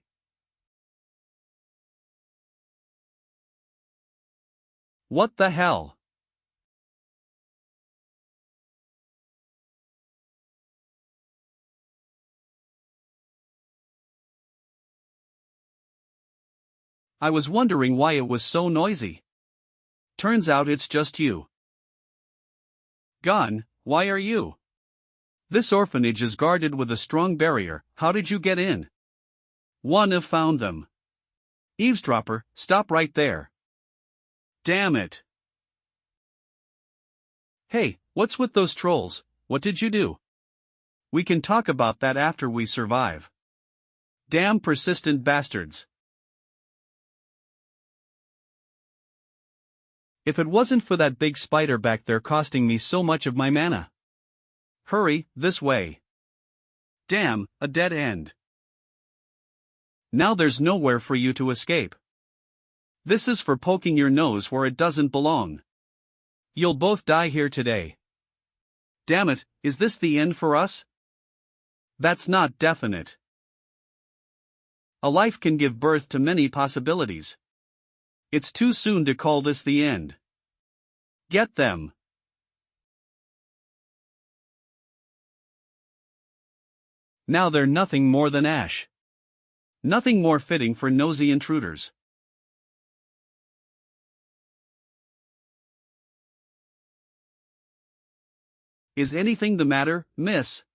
A: What the hell? I was wondering why it was so noisy. Turns out it's just you. Gun, why are you? This orphanage is guarded with a strong barrier, how did you get in? One have found them. Eavesdropper, stop right there. Damn it. Hey, what's with those trolls, what did you do? We can talk about that after we survive. Damn persistent bastards. If it wasn't for that big spider back there costing me so much of my mana. Hurry, this way. Damn, a dead end. Now there's nowhere for you to escape. This is for poking your nose where it doesn't belong. You'll both die here today. Damn it, is this the end for us? That's not definite. A life can give birth to many possibilities. It's too soon to call this the end. Get them. Now they're nothing more than ash. Nothing more fitting for nosy intruders. Is anything the matter, miss?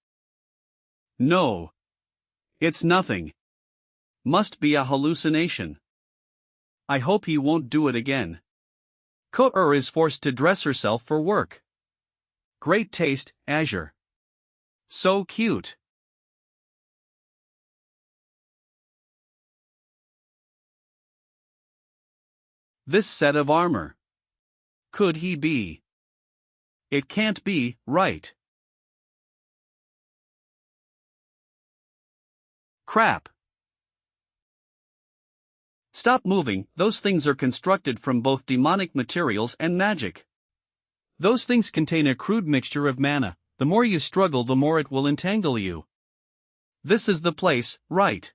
A: No. It's nothing. Must be a hallucination. I hope he won't do it again. Ko-er is forced to dress herself for work. Great taste, Azure. So cute. This set of armor. Could he be? It can't be, right? Crap. Stop moving, those things are constructed from both demonic materials and magic. Those things contain a crude mixture of mana, the more you struggle the more it will entangle you. This is the place, right?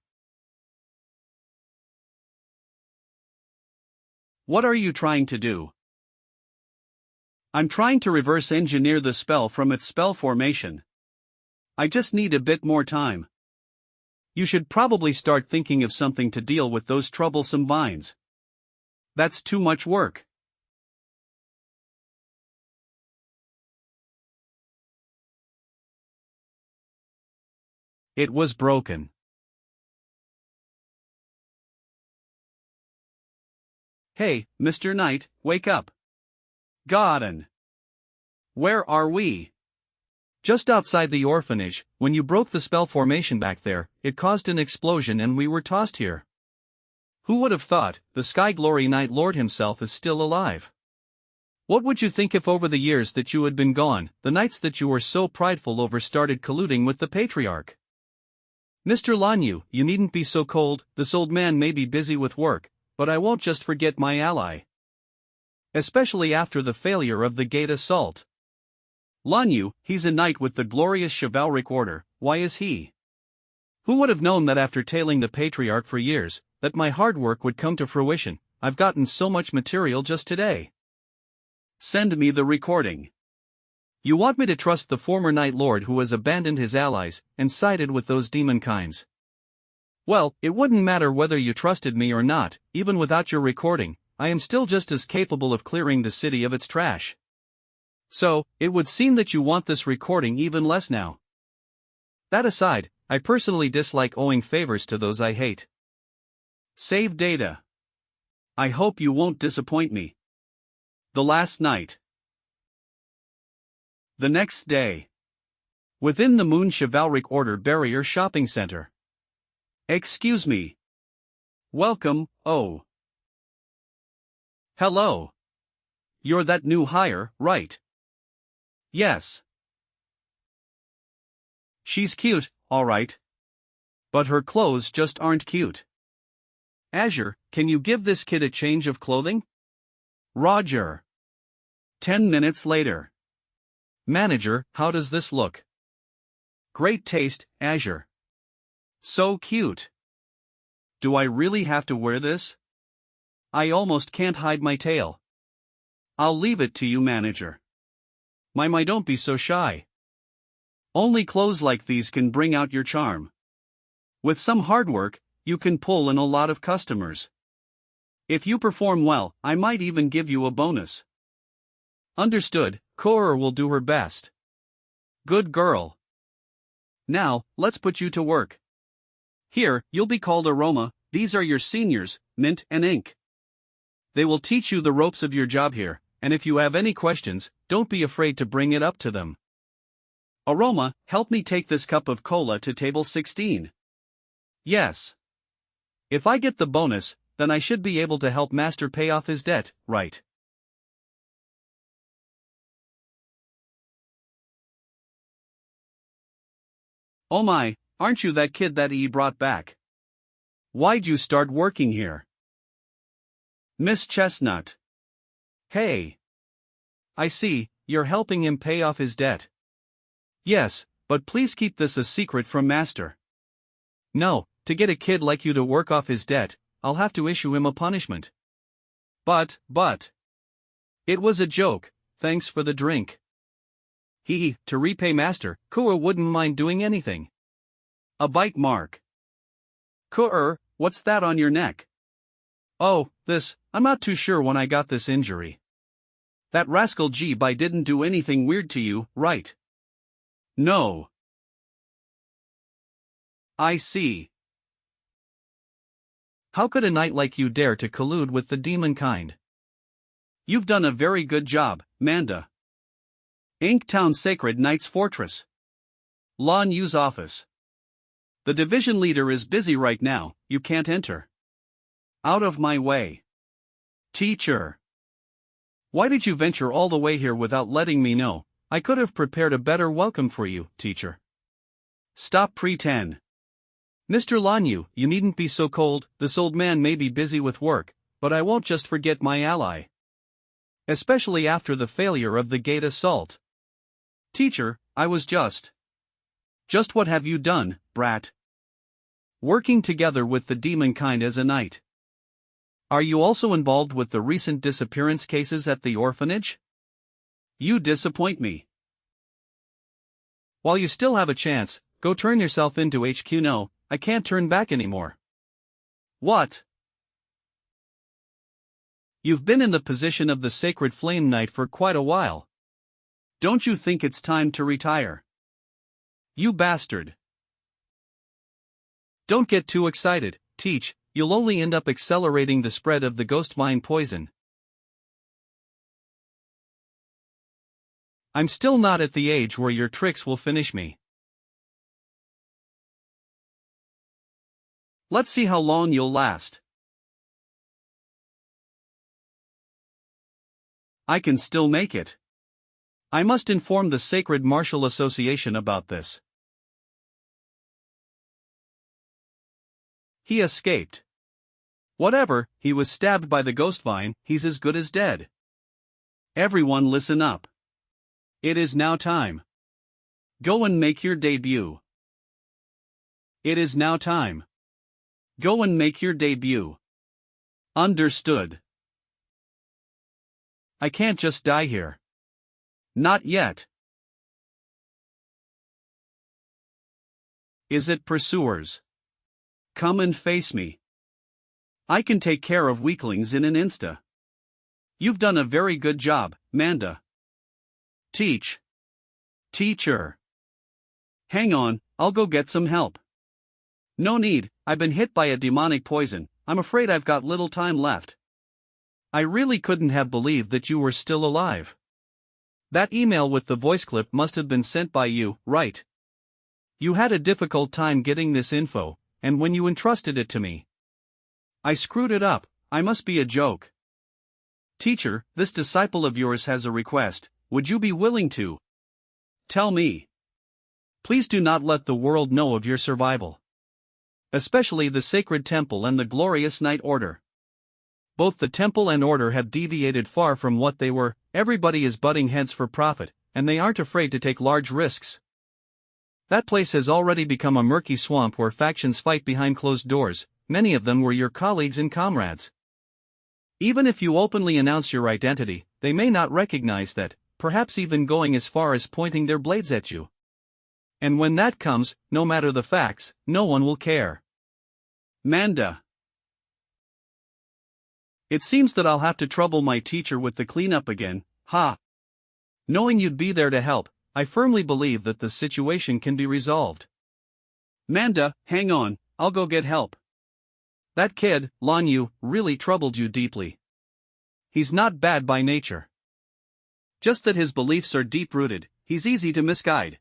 A: What are you trying to do? I'm trying to reverse engineer the spell from its spell formation. I just need a bit more time. You should probably start thinking of something to deal with those troublesome vines. That's too much work. It was broken. Hey, Mr. Knight, wake up. Godden. Where are we? Just outside the orphanage. When you broke the spell formation back there, it caused an explosion and we were tossed here. Who would have thought, the Sky Glory Knight Lord himself is still alive? What would you think if over the years that you had been gone, the knights that you were so prideful over started colluding with the Patriarch? Mr. Lanyu, you needn't be so cold, this old man may be busy with work, but I won't just forget my ally. Especially after the failure of the gate assault. Lanyu, he's a knight with the glorious chivalric order, why is he? Who would have known that after tailing the Patriarch for years, that my hard work would come to fruition? I've gotten so much material just today. Send me the recording. You want me to trust the former Knight Lord who has abandoned his allies and sided with those demonkinds? Well, it wouldn't matter whether you trusted me or not, even without your recording, I am still just as capable of clearing the city of its trash. So, it would seem that you want this recording even less now. That aside, I personally dislike owing favors to those I hate. Save data. I hope you won't disappoint me. The last night. The next day. Within the Moon Chivalric Order Barrier Shopping Center. Excuse me. Welcome, oh. Hello. You're that new hire, right? Yes. She's cute, alright. But her clothes just aren't cute. Azure, can you give this kid a change of clothing? Roger. 10 minutes later. Manager, how does this look? Great taste, Azure. So cute. Do I really have to wear this? I almost can't hide my tail. I'll leave it to you, manager. My, don't be so shy. Only clothes like these can bring out your charm. With some hard work, you can pull in a lot of customers. If you perform well, I might even give you a bonus. Understood, Kora will do her best. Good girl. Now, let's put you to work. Here, you'll be called Aroma, these are your seniors, Mint and Ink. They will teach you the ropes of your job here, and if you have any questions, don't be afraid to bring it up to them. Aroma, help me take this cup of cola to table 16. Yes. If I get the bonus, then I should be able to help Master pay off his debt, right? Oh my, aren't you that kid that he brought back? Why'd you start working here? Miss Chestnut. Hey. I see, you're helping him pay off his debt. Yes, but please keep this a secret from Master. No, to get a kid like you to work off his debt, I'll have to issue him a punishment. But. It was a joke, thanks for the drink. To repay Master, Kua wouldn't mind doing anything. A bite mark. What's that on your neck? Oh, I'm not too sure when I got this injury. That rascal G-Bai didn't do anything weird to you, right? No. I see. How could a knight like you dare to collude with the demon kind? You've done a very good job, Manda. Inktown Sacred Knight's Fortress. Lan Yu's office. The division leader is busy right now, you can't enter. Out of my way. Teacher. Why did you venture all the way here without letting me know? I could have prepared a better welcome for you, teacher. Stop pretend. Mr. Lanyu, you needn't be so cold. This old man may be busy with work, but I won't just forget my ally. Especially after the failure of the gate assault. Teacher, I was just. Just what have you done, brat? Working together with the demon kind as a knight. Are you also involved with the recent disappearance cases at the orphanage? You disappoint me. While you still have a chance, go turn yourself into HQ. No, I can't turn back anymore. What? You've been in the position of the Sacred Flame Knight for quite a while. Don't you think it's time to retire? You bastard. Don't get too excited, Teach, you'll only end up accelerating the spread of the ghost mine poison. I'm still not at the age where your tricks will finish me. Let's see how long you'll last. I can still make it. I must inform the Sacred Martial Association about this. He escaped. Whatever, he was stabbed by the ghost vine, he's as good as dead. Everyone listen up. It is now time. Go and make your debut. It is now time. Go and make your debut. Understood. I can't just die here. Not yet. Is it pursuers? Come and face me. I can take care of weaklings in an insta. You've done a very good job, Manda. Teach. Teacher. Hang on, I'll go get some help. No need, I've been hit by a demonic poison, I'm afraid I've got little time left. I really couldn't have believed that you were still alive. That email with the voice clip must have been sent by you, right? You had a difficult time getting this info, and when you entrusted it to me, I screwed it up. I must be a joke. Teacher, this disciple of yours has a request. Would you be willing to tell me? Please do not let the world know of your survival. Especially the Sacred Temple and the Glorious Knight Order. Both the Temple and Order have deviated far from what they were. Everybody is butting heads for profit, and they aren't afraid to take large risks. That place has already become a murky swamp where factions fight behind closed doors. Many of them were your colleagues and comrades. Even if you openly announce your identity, they may not recognize that, perhaps even going as far as pointing their blades at you. And when that comes, no matter the facts, no one will care. Manda. It seems that I'll have to trouble my teacher with the cleanup again, ha. Knowing you'd be there to help, I firmly believe that the situation can be resolved. Manda, hang on, I'll go get help. That kid, Lanyu, really troubled you deeply. He's not bad by nature. Just that his beliefs are deep-rooted, he's easy to misguide.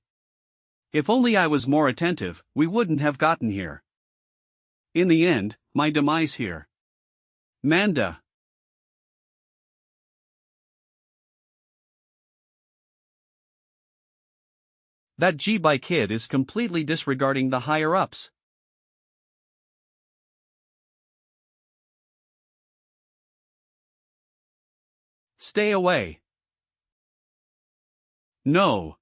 A: If only I was more attentive, we wouldn't have gotten here. In the end, my demise here. Manda. That G-by kid is completely disregarding the higher-ups. Stay away. No.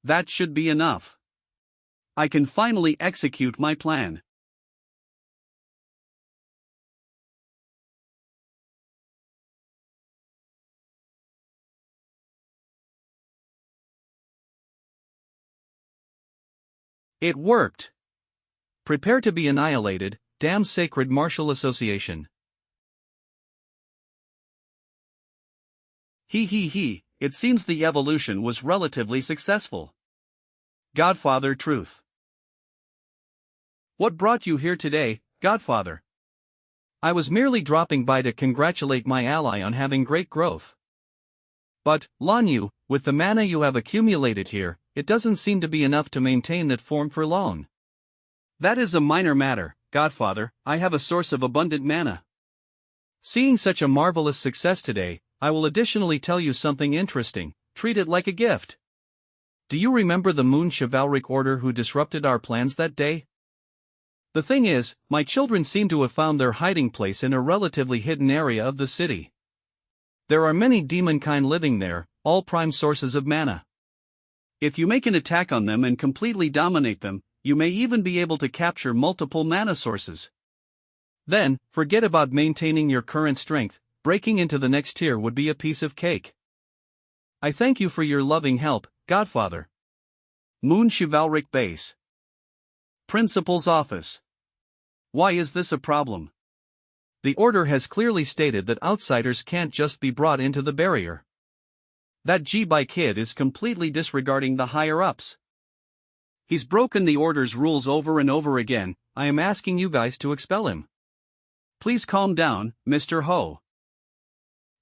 A: That should be enough. I can finally execute my plan. It worked. Prepare to be annihilated, damn Sacred Martial Association. It seems the evolution was relatively successful. Godfather Truth. What brought you here today, Godfather? I was merely dropping by to congratulate my ally on having great growth. But, Lanyu, with the mana you have accumulated here, it doesn't seem to be enough to maintain that form for long. That is a minor matter, Godfather. I have a source of abundant mana. Seeing such a marvelous success today, I will additionally tell you something interesting. Treat it like a gift. Do you remember the Moon Chivalric Order who disrupted our plans that day? The thing is, my children seem to have found their hiding place in a relatively hidden area of the city. There are many demonkind living there, all prime sources of mana. If you make an attack on them and completely dominate them, you may even be able to capture multiple mana sources. Then, forget about maintaining your current strength. Breaking into the next tier would be a piece of cake. I thank you for your loving help, Godfather. Moon Chivalric Base. Principal's Office. Why is this a problem? The order has clearly stated that outsiders can't just be brought into the barrier. That G-Bai kid is completely disregarding the higher-ups. He's broken the order's rules over and over again. I am asking you guys to expel him. Please calm down, Mr. Ho.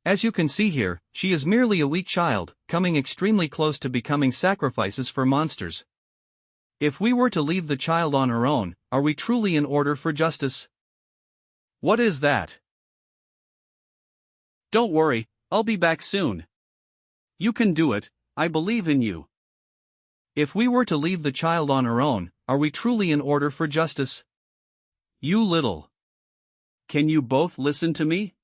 A: As you can see here, she is merely a weak child, coming extremely close to becoming sacrifices for monsters. If we were to leave the child on her own, are we truly in order for justice? What is that? Don't worry, I'll be back soon. You can do it, I believe in you. If we were to leave the child on her own, are we truly in order for justice? You little. Can you both listen to me?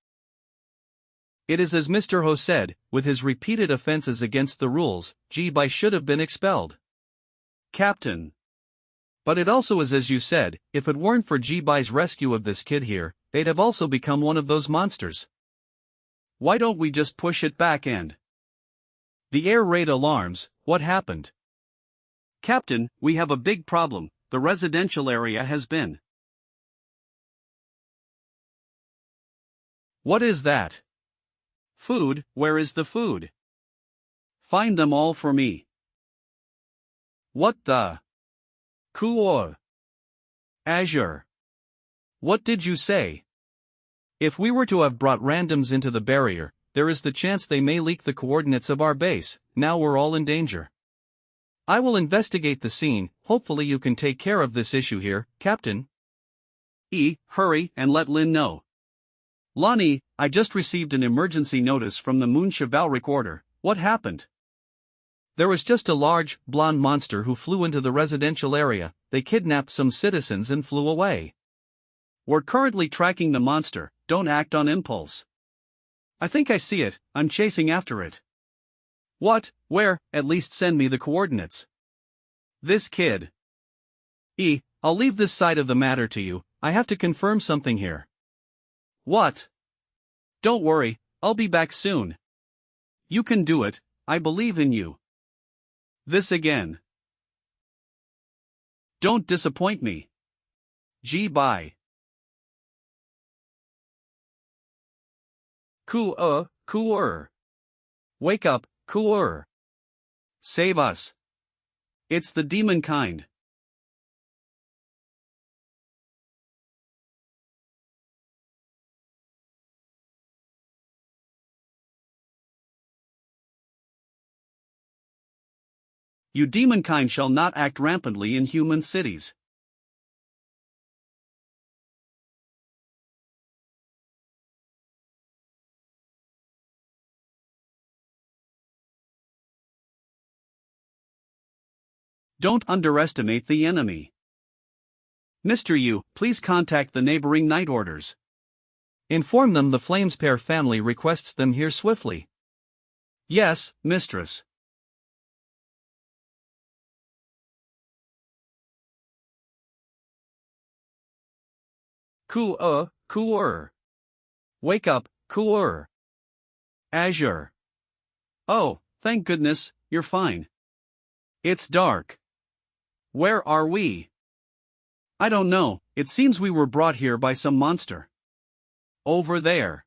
A: It is as Mr. Ho said, with his repeated offenses against the rules, G-Bai should have been expelled. Captain. But it also is as you said, if it weren't for G-Bai's rescue of this kid here, they'd have also become one of those monsters. Why don't we just push it back and... The air raid alarms, what happened? Captain, we have a big problem, the residential area has been... What is that? Food, where is the food? Find them all for me. What the? Cool. Azure. What did you say? If we were to have brought randoms into the barrier, there is the chance they may leak the coordinates of our base. Now we're all in danger. I will investigate the scene. Hopefully you can take care of this issue here, Captain. Hurry and let Lin know. Lonnie, I just received an emergency notice from the Moon Chivalric Order. What happened? There was just a large, blonde monster who flew into the residential area. They kidnapped some citizens and flew away. We're currently tracking the monster. Don't act on impulse. I think I see it. I'm chasing after it. What? Where? At least send me the coordinates. This kid. I'll leave this side of the matter to you. I have to confirm something here. What? Don't worry, I'll be back soon. You can do it, I believe in you. This again. Don't disappoint me. G-Bai. Cooler. Wake up, cooler. Save us. It's the demon kind. You demonkind shall not act rampantly in human cities. Don't underestimate the enemy. Mr. Yu, please contact the neighboring night orders. Inform them the Flamespair family requests them here swiftly. Yes, mistress. Cooler. Wake up, cooler. Azure. Oh, thank goodness, you're fine. It's dark. Where are we? I don't know, it seems we were brought here by some monster. Over there.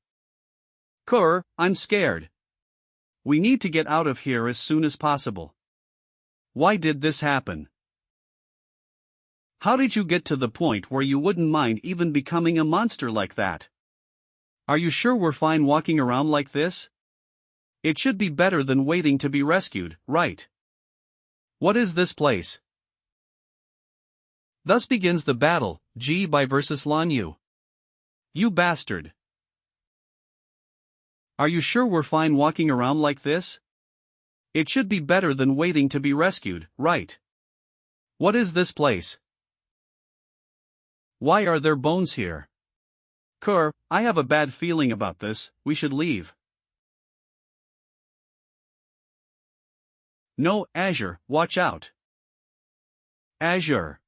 A: I'm scared. We need to get out of here as soon as possible. Why did this happen? How did you get to the point where you wouldn't mind even becoming a monster like that? Are you sure we're fine walking around like this? It should be better than waiting to be rescued, right? What is this place? Thus begins the battle, Ji Bai versus Lan Yu. You bastard. Are you sure we're fine walking around like this? It should be better than waiting to be rescued, right? What is this place? Why are there bones here? Kur, I have a bad feeling about this, we should leave. No, Azure, watch out. Azure.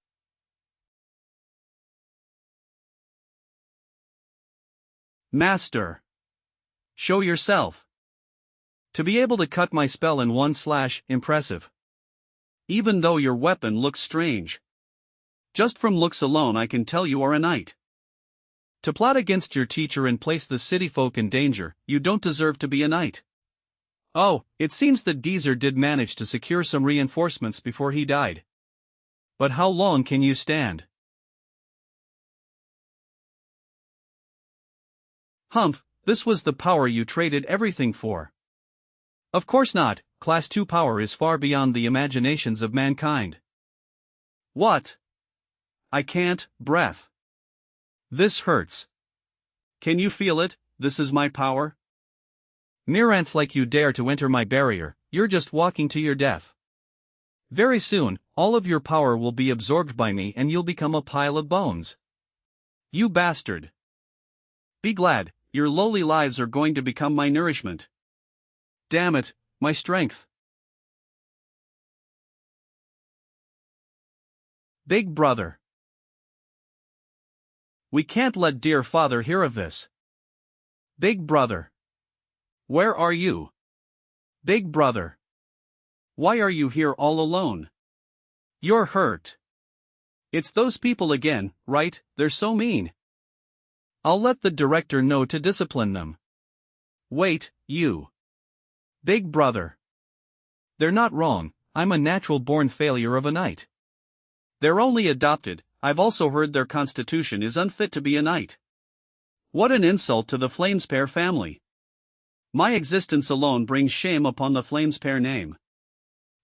A: Master. Show yourself. To be able to cut my spell in one slash, impressive. Even though your weapon looks strange. Just from looks alone I can tell you are a knight. To plot against your teacher and place the city folk in danger, you don't deserve to be a knight. Oh, it seems that Geezer did manage to secure some reinforcements before he died. But how long can you stand? Humph, this was the power you traded everything for. Of course not, Class 2 power is far beyond the imaginations of mankind. What? I can't, breath. This hurts. Can you feel it? This is my power? Mere ants like you dare to enter my barrier, you're just walking to your death. Very soon, all of your power will be absorbed by me and you'll become a pile of bones. You bastard. Be glad, your lowly lives are going to become my nourishment. Damn it, my strength. Big brother. We can't let dear father hear of this. Big brother. Where are you? Big brother. Why are you here all alone? You're hurt. It's those people again, right? They're so mean. I'll let the director know to discipline them. Wait, you. Big brother. They're not wrong, I'm a natural-born failure of a knight. They're only adopted, I've also heard their constitution is unfit to be a knight. What an insult to the Flamespear family. My existence alone brings shame upon the Flamespear name.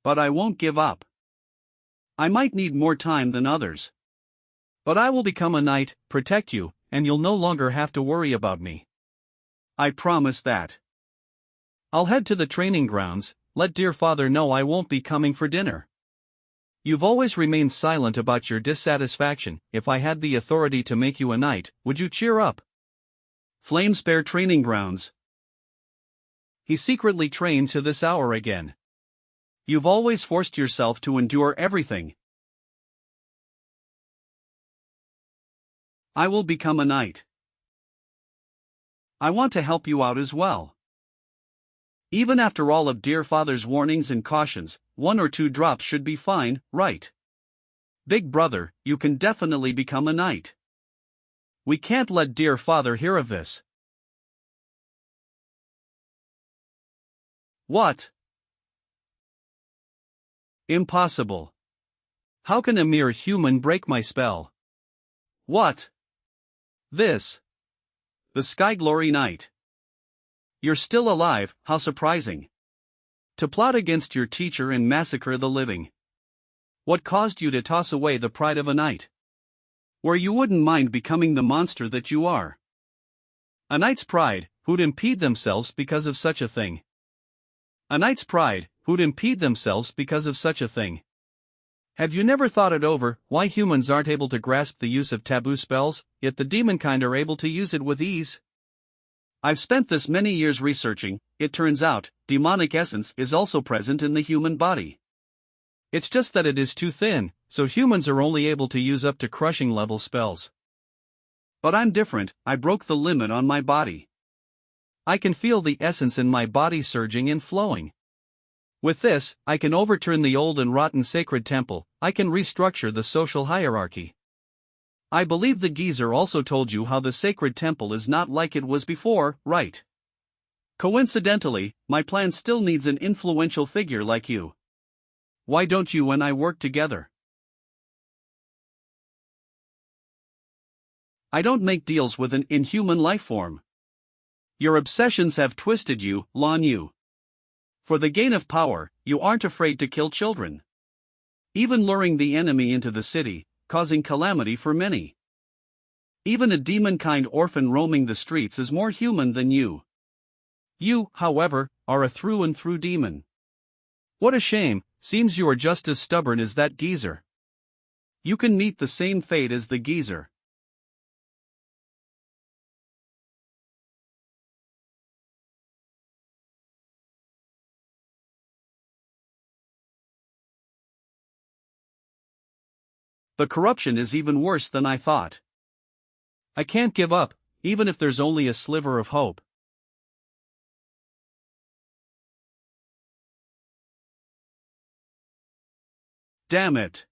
A: But I won't give up. I might need more time than others. But I will become a knight, protect you, and you'll no longer have to worry about me. I promise that. I'll head to the training grounds, let dear father know I won't be coming for dinner. You've always remained silent about your dissatisfaction. If I had the authority to make you a knight, would you cheer up? Flamespear training grounds. He secretly trained to this hour again. You've always forced yourself to endure everything. I will become a knight. I want to help you out as well. Even after all of dear father's warnings and cautions, 1 or 2 drops should be fine, right? Big brother, you can definitely become a knight. We can't let dear father hear of this. What? Impossible. How can a mere human break my spell? What? This. The Sky Glory Knight. You're still alive, how surprising. To plot against your teacher and massacre the living. What caused you to toss away the pride of a knight? Where you wouldn't mind becoming the monster that you are. A knight's pride, who'd impede themselves because of such a thing? A knight's pride, who'd impede themselves because of such a thing? Have you never thought it over, why humans aren't able to grasp the use of taboo spells, yet the demonkind are able to use it with ease? I've spent this many years researching. It turns out, demonic essence is also present in the human body. It's just that it is too thin, so humans are only able to use up to crushing level spells. But I'm different, I broke the limit on my body. I can feel the essence in my body surging and flowing. With this, I can overturn the old and rotten sacred temple, I can restructure the social hierarchy. I believe the geezer also told you how the sacred temple is not like it was before, right? Coincidentally, my plan still needs an influential figure like you. Why don't you and I work together? I don't make deals with an inhuman life form. Your obsessions have twisted you, Lan Yu. For the gain of power, you aren't afraid to kill children. even luring the enemy into the city, causing calamity for many. Even a demon-kind orphan roaming the streets is more human than you. You, however, are a through-and-through demon. What a shame, seems you are just as stubborn as that geezer. You can meet the same fate as the geezer. The corruption is even worse than I thought. I can't give up, even if there's only a sliver of hope. Damn it.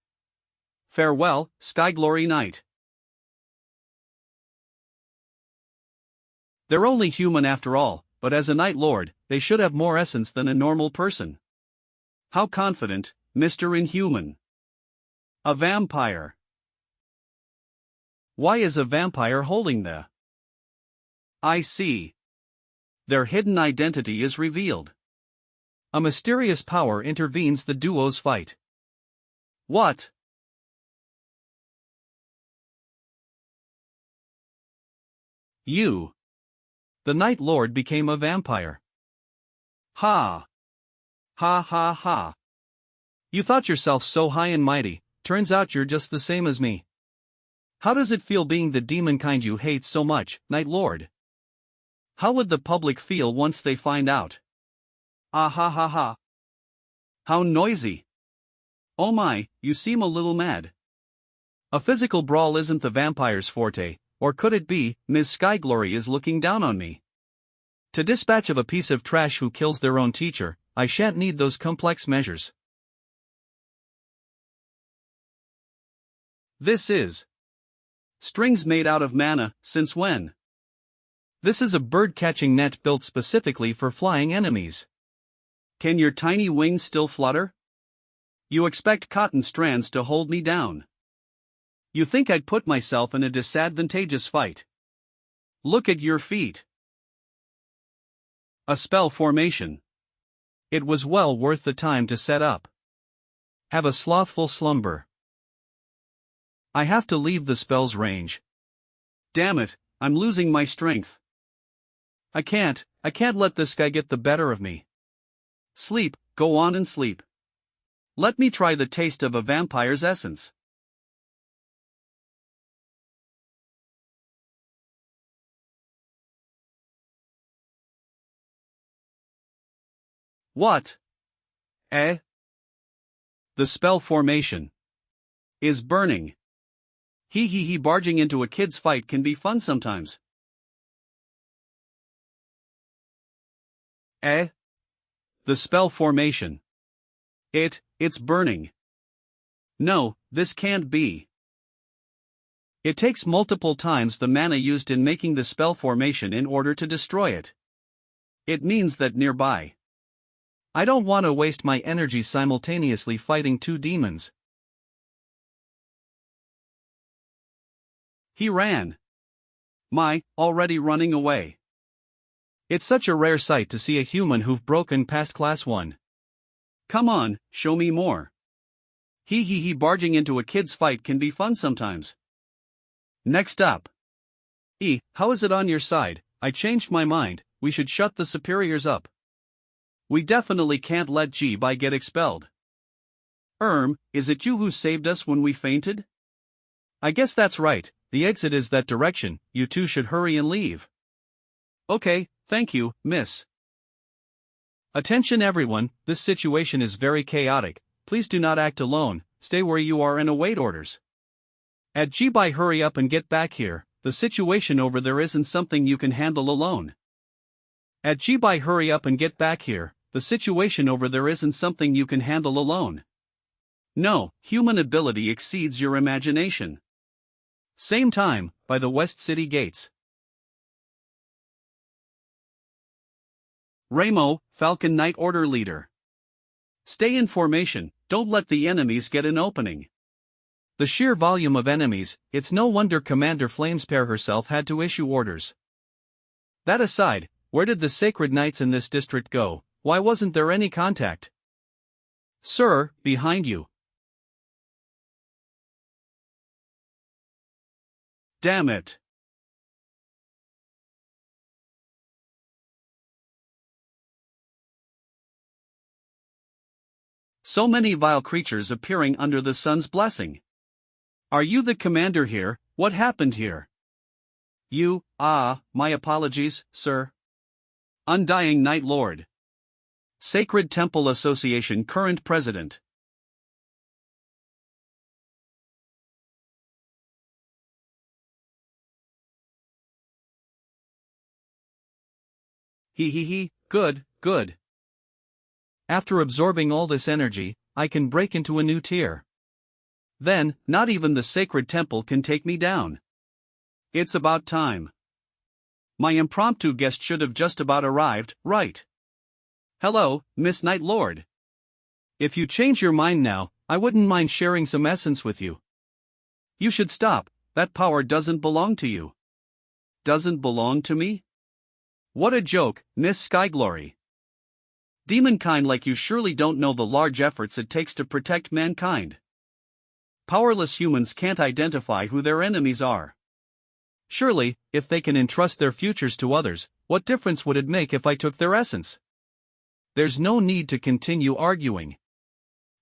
A: Farewell, Sky Glory Knight. They're only human after all, but as a Night Lord, they should have more essence than a normal person. How confident, Mr. Inhuman. A vampire. Why is a vampire holding the? I see. Their hidden identity is revealed. A mysterious power intervenes the duo's fight. What? You. The Night Lord became a vampire. Ha. Ha ha ha. You thought yourself so high and mighty, turns out you're just the same as me. How does it feel being the demon kind you hate so much, Night Lord? How would the public feel once they find out? Ah ha ha ha. How noisy. Oh my, you seem a little mad. A physical brawl isn't the vampire's forte, or could it be? Ms. Skyglory is looking down on me. To dispatch of a piece of trash who kills their own teacher, I shan't need those complex measures. This is strings made out of manna, since when? This is a bird-catching net built specifically for flying enemies. Can your tiny wings still flutter? You expect cotton strands to hold me down. You think I'd put myself in a disadvantageous fight? Look at your feet. A spell formation. It was well worth the time to set up. Have a slothful slumber. I have to leave the spell's range. Damn it, I'm losing my strength. I can't let this guy get the better of me. Sleep, go on and sleep. Let me try the taste of a vampire's essence. What? The spell formation is burning. He barging into a kid's fight can be fun sometimes. The spell formation. It's burning. No, this can't be. It takes multiple times the mana used in making the spell formation in order to destroy it. It means that nearby. I don't want to waste my energy simultaneously fighting two demons. He ran. Already running away. It's such a rare sight to see a human who've broken past class 1. Come on, show me more. He barging into a kid's fight can be fun sometimes. Next up. How is it on your side? I changed my mind, we should shut the superiors up. We definitely can't let G-Bai get expelled. Is it you who saved us when we fainted? I guess that's right, the exit is that direction, you two should hurry and leave. Okay, thank you, miss. Attention everyone, this situation is very chaotic, please do not act alone, stay where you are and await orders. At G-Bai, hurry up and get back here, the situation over there isn't something you can handle alone. At G-Bai, hurry up and get back here, the situation over there isn't something you can handle alone. No, human ability exceeds your imagination. Same time, by the West City gates. Ramo, Falcon Knight Order Leader. Stay in formation, don't let the enemies get an opening. The sheer volume of enemies, it's no wonder Commander Flamespear herself had to issue orders. That aside, where did the sacred knights in this district go? Why wasn't there any contact? Sir, behind you. Damn it. So many vile creatures appearing under the sun's blessing. Are you the commander here? What happened here? My apologies, sir. Undying Night Lord. Sacred Temple Association current president. Good, good. After absorbing all this energy, I can break into a new tier. Then, not even the sacred temple can take me down. It's about time. My impromptu guest should have just about arrived, right? Hello, Miss Night Lord. If you change your mind now, I wouldn't mind sharing some essence with you. You should stop, that power doesn't belong to you. Doesn't belong to me? What a joke, Miss Skyglory. Demonkind like you surely don't know the large efforts it takes to protect mankind. Powerless humans can't identify who their enemies are. Surely, if they can entrust their futures to others, what difference would it make if I took their essence? There's no need to continue arguing.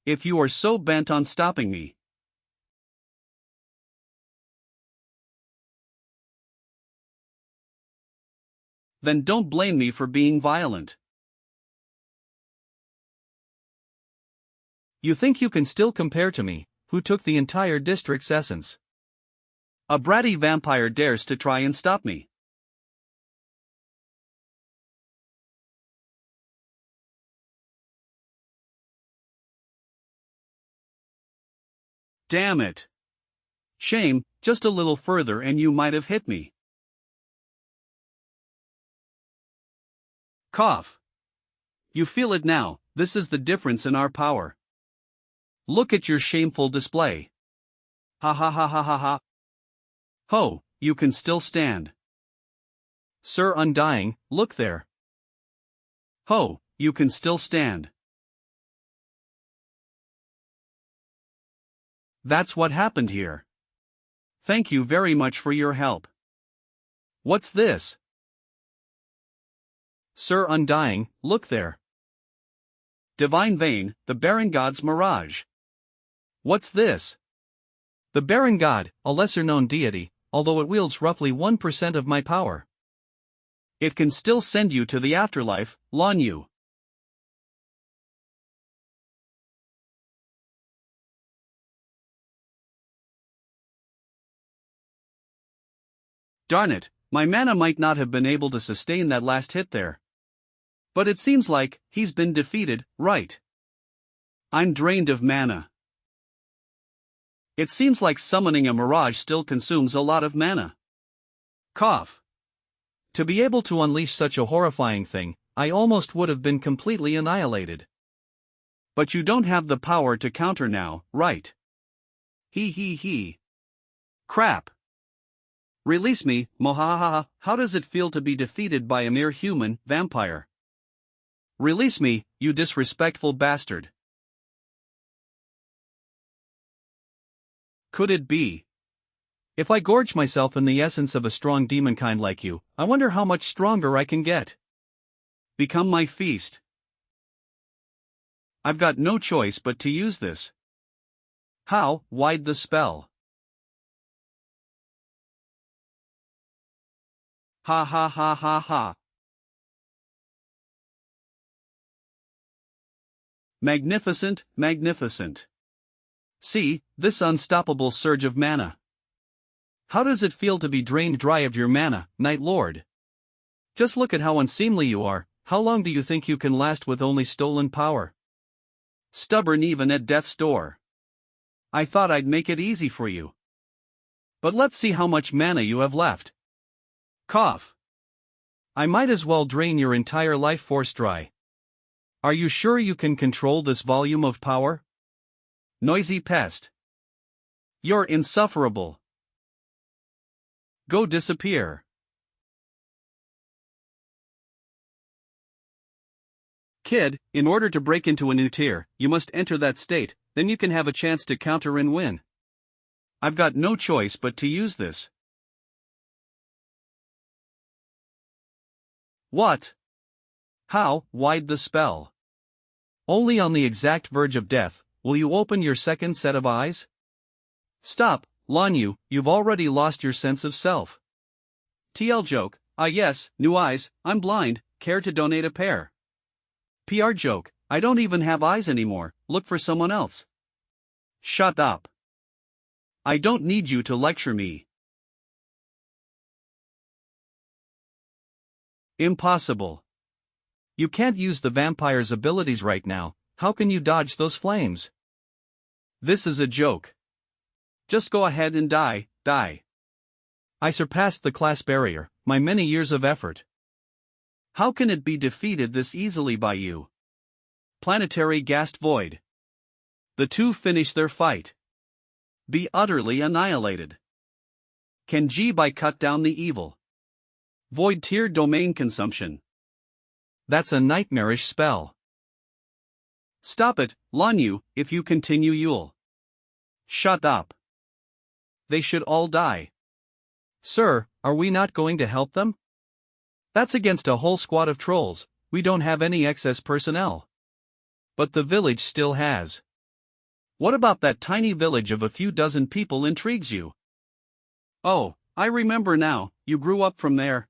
A: If you are so bent on stopping me, then don't blame me for being violent. You think you can still compare to me, who took the entire district's essence? A bratty vampire dares to try and stop me. Damn it. Shame, just a little further and you might have hit me. Cough. You feel it now, this is the difference in our power. Look at your shameful display. Ha ha ha ha ha ha. Ho, you can still stand. Sir Undying, look there. Ho, you can still stand. That's what happened here. Thank you very much for your help. What's this? Sir Undying, look there. Divine Vein, the Barren God's mirage. What's this? The Barren God, a lesser-known deity, although it wields roughly 1% of my power. It can still send you to the afterlife, Lan Yu. Darn it, my mana might not have been able to sustain that last hit there. But it seems like he's been defeated, right? I'm drained of mana. It seems like summoning a mirage still consumes a lot of mana. Cough. To be able to unleash such a horrifying thing, I almost would have been completely annihilated. But you don't have the power to counter now, right? He. Crap. Release me, mohahaha, how does it feel to be defeated by a mere human vampire? Release me, you disrespectful bastard. Could it be? If I gorge myself in the essence of a strong demonkind like you, I wonder how much stronger I can get. Become my feast. I've got no choice but to use this. How wide the spell? Ha ha ha ha ha. Magnificent, magnificent. See, this unstoppable surge of mana. How does it feel to be drained dry of your mana, Night Lord? Just look at how unseemly you are. How long do you think you can last with only stolen power? Stubborn even at death's door. I thought I'd make it easy for you. But let's see how much mana you have left. Cough. I might as well drain your entire life force dry. Are you sure you can control this volume of power? Noisy pest. You're insufferable. Go disappear. Kid, in order to break into a new tier, you must enter that state, then you can have a chance to counter and win. I've got no choice but to use this. What? How wide the spell? Only on the exact verge of death will you open your second set of eyes? Stop, Lanyu, you've already lost your sense of self. TL joke, ah yes, new eyes, I'm blind, care to donate a pair? PR joke, I don't even have eyes anymore, look for someone else. Shut up. I don't need you to lecture me. Impossible. You can't use the vampire's abilities right now, how can you dodge those flames? This is a joke. Just go ahead and die. I surpassed the class barrier, my many years of effort. How can it be defeated this easily by you? Planetary gassed void. The two finish their fight. Be utterly annihilated. Can Ji-Bai cut down the evil? Void tier domain consumption. That's a nightmarish spell. Stop it, Lanyu, if you continue you'll. Shut up. They should all die. Sir, are we not going to help them? That's against a whole squad of trolls, we don't have any excess personnel. But the village still has. What about that tiny village of a few dozen people intrigues you? Oh, I remember now, you grew up from there.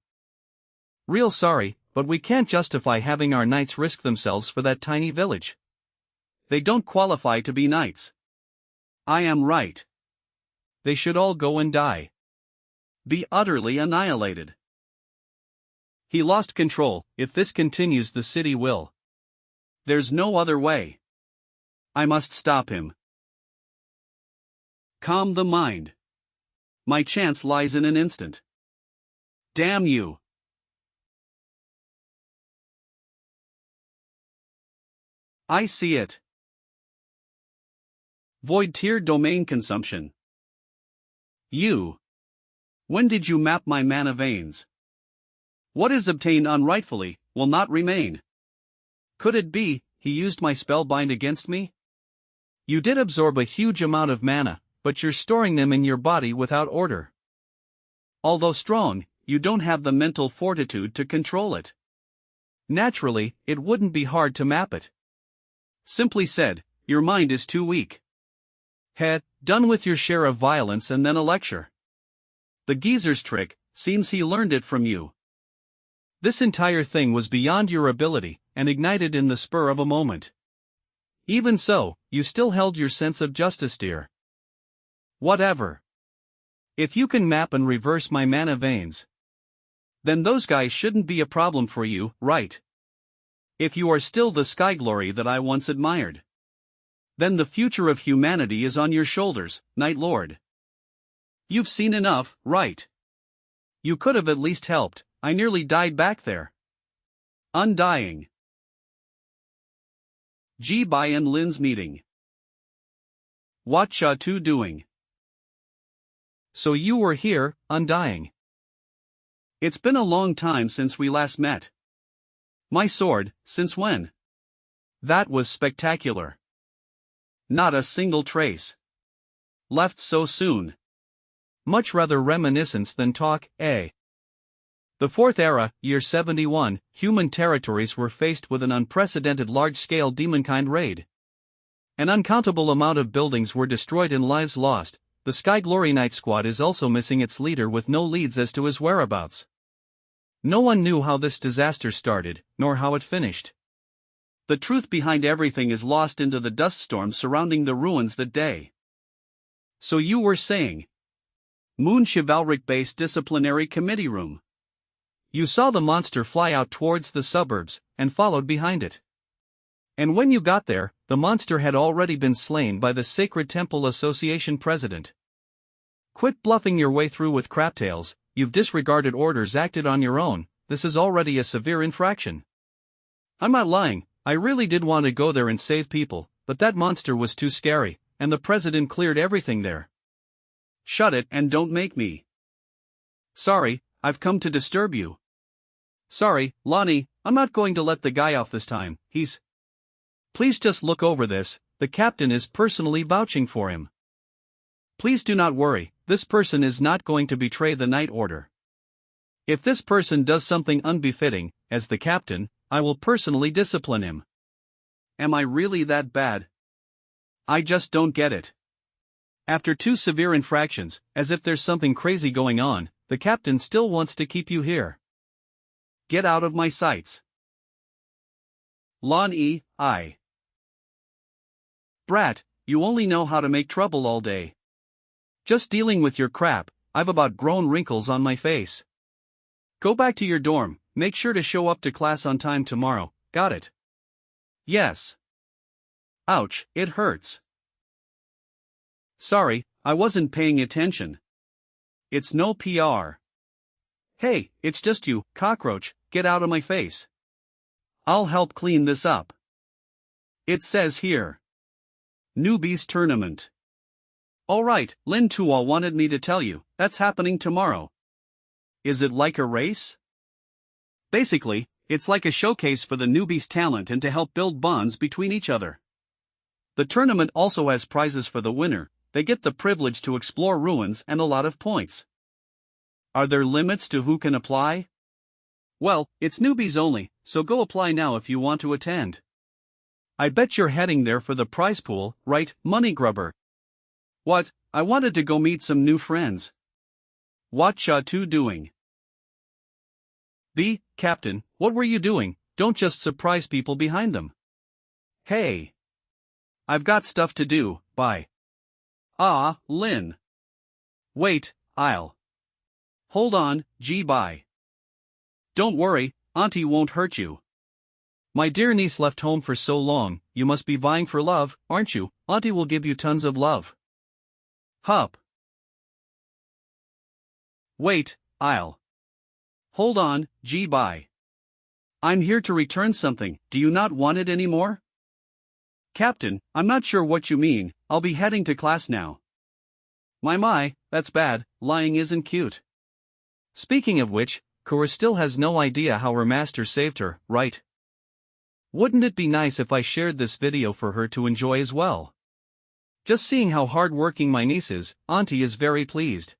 A: Real sorry, but we can't justify having our knights risk themselves for that tiny village. They don't qualify to be knights. I am right. They should all go and die. Be utterly annihilated. He lost control, if this continues the city will. There's no other way. I must stop him. Calm the mind. My chance lies in an instant. Damn you. I see it. Void tier domain consumption. You. When did you map my mana veins? What is obtained unrightfully will not remain. Could it be he used my spellbind against me? You did absorb a huge amount of mana, but you're storing them in your body without order. Although strong, you don't have the mental fortitude to control it. Naturally, it wouldn't be hard to map it. Simply said, your mind is too weak. Done with your share of violence and then a lecture. The geezer's trick, seems he learned it from you. This entire thing was beyond your ability, and ignited in the spur of a moment. Even so, you still held your sense of justice dear. Whatever. If you can map and reverse my mana veins, then those guys shouldn't be a problem for you, right? If you are still the sky glory that I once admired, then the future of humanity is on your shoulders, Night Lord. You've seen enough, right? You could have at least helped, I nearly died back there. Undying. Ji-Bai and Lin's meeting. What Cha-Tu doing? So you were here, Undying. It's been a long time since we last met. My sword, since when? That was spectacular. Not a single trace. Left so soon. Much rather reminiscence than talk, eh? The Fourth Era, year 71, human territories were faced with an unprecedented large-scale demonkind raid. An uncountable amount of buildings were destroyed and lives lost. The Sky Glory Knight Squad is also missing its leader with no leads as to his whereabouts. No one knew how this disaster started, nor how it finished. The truth behind everything is lost into the dust storm surrounding the ruins that day. So you were saying? Moon Chivalric Base Disciplinary Committee Room. You saw the monster fly out towards the suburbs, and followed behind it. And when you got there, the monster had already been slain by the Sacred Temple Association president. Quit bluffing your way through with craptails, you've disregarded orders acted on your own, this is already a severe infraction. I'm not lying, I really did want to go there and save people, but that monster was too scary, and the president cleared everything there. Shut it and don't make me. Sorry, I've come to disturb you. Sorry, Lonnie, I'm not going to let the guy off this time, he's... Please just look over this, the captain is personally vouching for him. Please do not worry, this person is not going to betray the Night Order. If this person does something unbefitting, as the captain, I will personally discipline him. Am I really that bad? I just don't get it. After 2 severe infractions, as if there's something crazy going on, the captain still wants to keep you here. Get out of my sights. Lon E. I. Brat, you only know how to make trouble all day. Just dealing with your crap, I've about grown wrinkles on my face. Go back to your dorm, make sure to show up to class on time tomorrow, got it? Yes. Ouch, it hurts. Sorry, I wasn't paying attention. It's no PR. Hey, it's just you, cockroach, get out of my face. I'll help clean this up. It says here. Newbies Tournament. Alright, Lin Tuo wanted me to tell you, that's happening tomorrow. Is it like a race? Basically, it's like a showcase for the newbies' talent and to help build bonds between each other. The tournament also has prizes for the winner, they get the privilege to explore ruins and a lot of points. Are there limits to who can apply? Well, it's newbies only, so go apply now if you want to attend. I bet you're heading there for the prize pool, right, money grubber? What, I wanted to go meet some new friends. Whatcha tu doing? B, Captain, what were you doing? Don't just surprise people behind them. Hey. I've got stuff to do, bye. Ah, Lin. Wait, I'll. Hold on, G bye. Don't worry, Auntie won't hurt you. My dear niece left home for so long, you must be vying for love, aren't you? Auntie will give you tons of love. Hup. Wait, I'll. Hold on, G bye. I'm here to return something, do you not want it anymore? Captain, I'm not sure what you mean, I'll be heading to class now. My, that's bad, lying isn't cute. Speaking of which, Kura still has no idea how her master saved her, right? Wouldn't it be nice if I shared this video for her to enjoy as well? Just seeing how hard-working my niece is, Auntie is very pleased.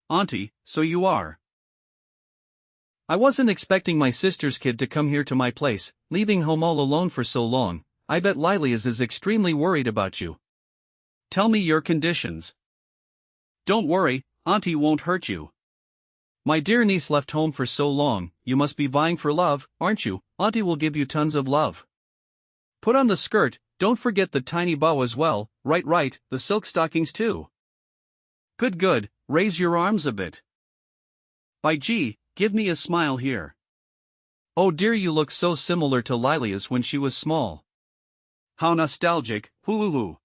A: Auntie, so you are. I wasn't expecting my sister's kid to come here to my place, leaving home all alone for so long. I bet Lily is extremely worried about you. Tell me your conditions. Don't worry, Auntie won't hurt you. My dear niece left home for so long, you must be vying for love, aren't you? Auntie will give you tons of love. Put on the skirt, don't forget the tiny bow as well, right, the silk stockings too. Good, raise your arms a bit. By G, give me a smile here. Oh dear, you look so similar to Lilia's when she was small. How nostalgic, hoo.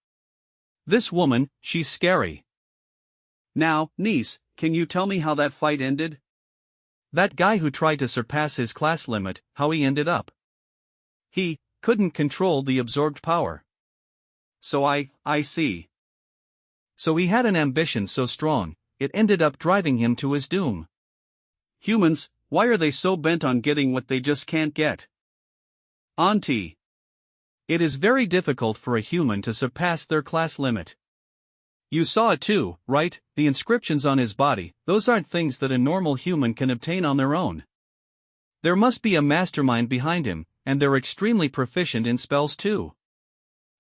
A: This woman, she's scary. Now, niece, can you tell me how that fight ended? That guy who tried to surpass his class limit, how he ended up? He couldn't control the absorbed power. So I see. So he had an ambition so strong, it ended up driving him to his doom. Humans, why are they so bent on getting what they just can't get? Auntie. It is very difficult for a human to surpass their class limit. You saw it too, right? The inscriptions on his body, those aren't things that a normal human can obtain on their own. There must be a mastermind behind him, and they're extremely proficient in spells too.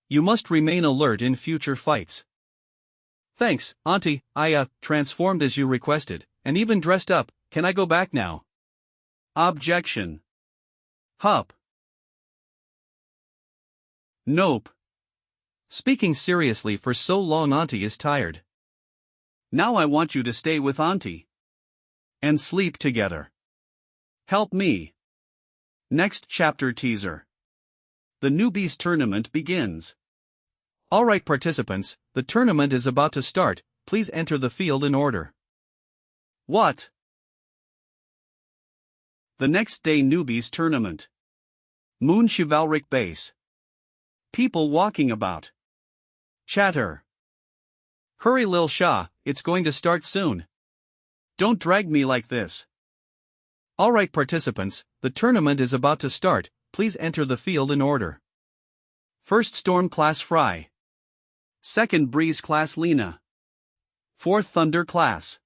A: You must remain alert in future fights. Thanks, Auntie, I transformed as you requested, and even dressed up, can I go back now? Objection. Hup. Nope. Speaking seriously, for so long Auntie is tired. Now I want you to stay with Auntie. And sleep together. Help me. Next chapter teaser. The newbies tournament begins. Alright participants, the tournament is about to start, please enter the field in order. What? The next day newbies tournament. Moon chivalric base. People walking about. Chatter. Hurry Lil Shah, it's going to start soon. Don't drag me like this. Alright participants, the tournament is about to start, please enter the field in order. First Storm class Fry. Second Breeze class Lena. Fourth Thunder class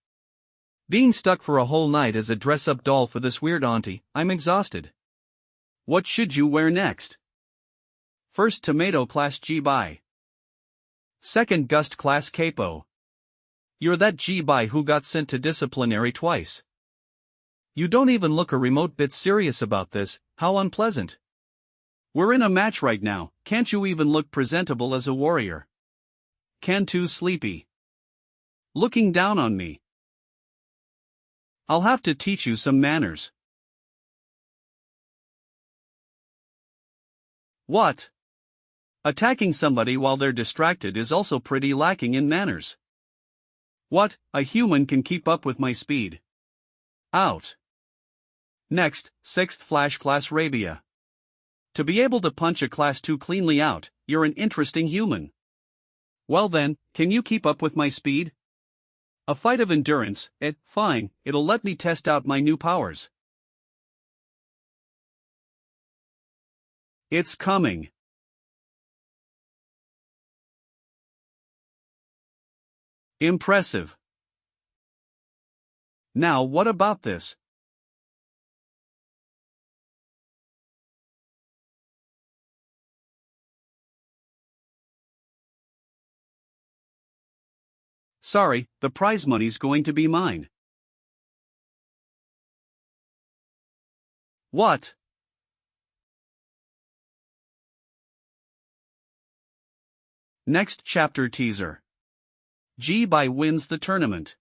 A: Being stuck for a whole night as a dress-up doll for this weird auntie, I'm exhausted. What should you wear next? First tomato class G-Bai. Second gust class capo. You're that G-Bai who got sent to disciplinary twice. You don't even look a remote bit serious about this, how unpleasant. We're in a match right now, can't you even look presentable as a warrior? Can too sleepy. Looking down on me. I'll have to teach you some manners. What? Attacking somebody while they're distracted is also pretty lacking in manners. What, a human can keep up with my speed? Out. Next, 6th Flash Class Rabia. To be able to punch a Class 2 cleanly out, you're an interesting human. Well then, can you keep up with my speed? A fight of endurance, fine, it'll let me test out my new powers. It's coming. Impressive. Now what about this? Sorry, the prize money's going to be mine. What? Next chapter teaser. G-Bai wins the tournament.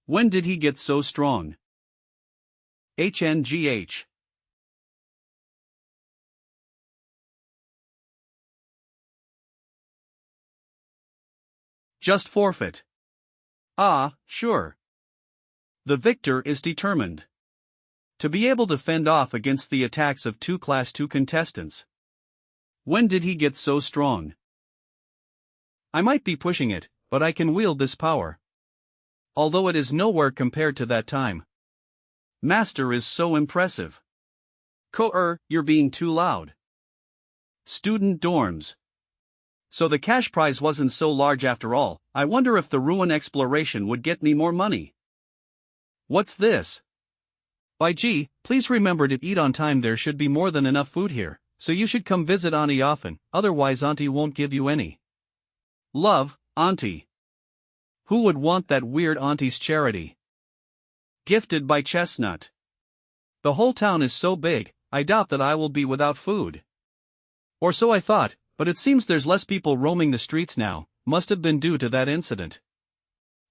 A: When did he get so strong? HNGH. Just forfeit. Ah, sure. The victor is determined. To be able to fend off against the attacks of 2 Class 2 contestants. When did he get so strong? I might be pushing it, but I can wield this power. Although it is nowhere compared to that time. Master is so impressive. You're being too loud. Student dorms. So the cash prize wasn't so large after all. I wonder if the ruin exploration would get me more money. What's this? By G, please remember to eat on time. There should be more than enough food here, so you should come visit Auntie often, otherwise Auntie won't give you any. Love, Auntie. Who would want that weird Auntie's charity? Gifted by Chestnut. The whole town is so big, I doubt that I will be without food. Or so I thought. But it seems there's less people roaming the streets now, must have been due to that incident.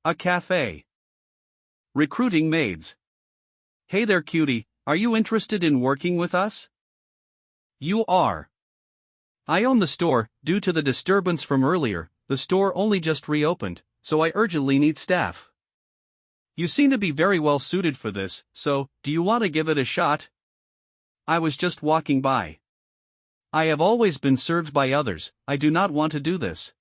A: A cafe. Recruiting maids. Hey there cutie, are you interested in working with us? You are. I own the store. Due to the disturbance from earlier, the store only just reopened, so I urgently need staff. You seem to be very well suited for this, so, do you want to give it a shot? I was just walking by. I have always been served by others, I do not want to do this.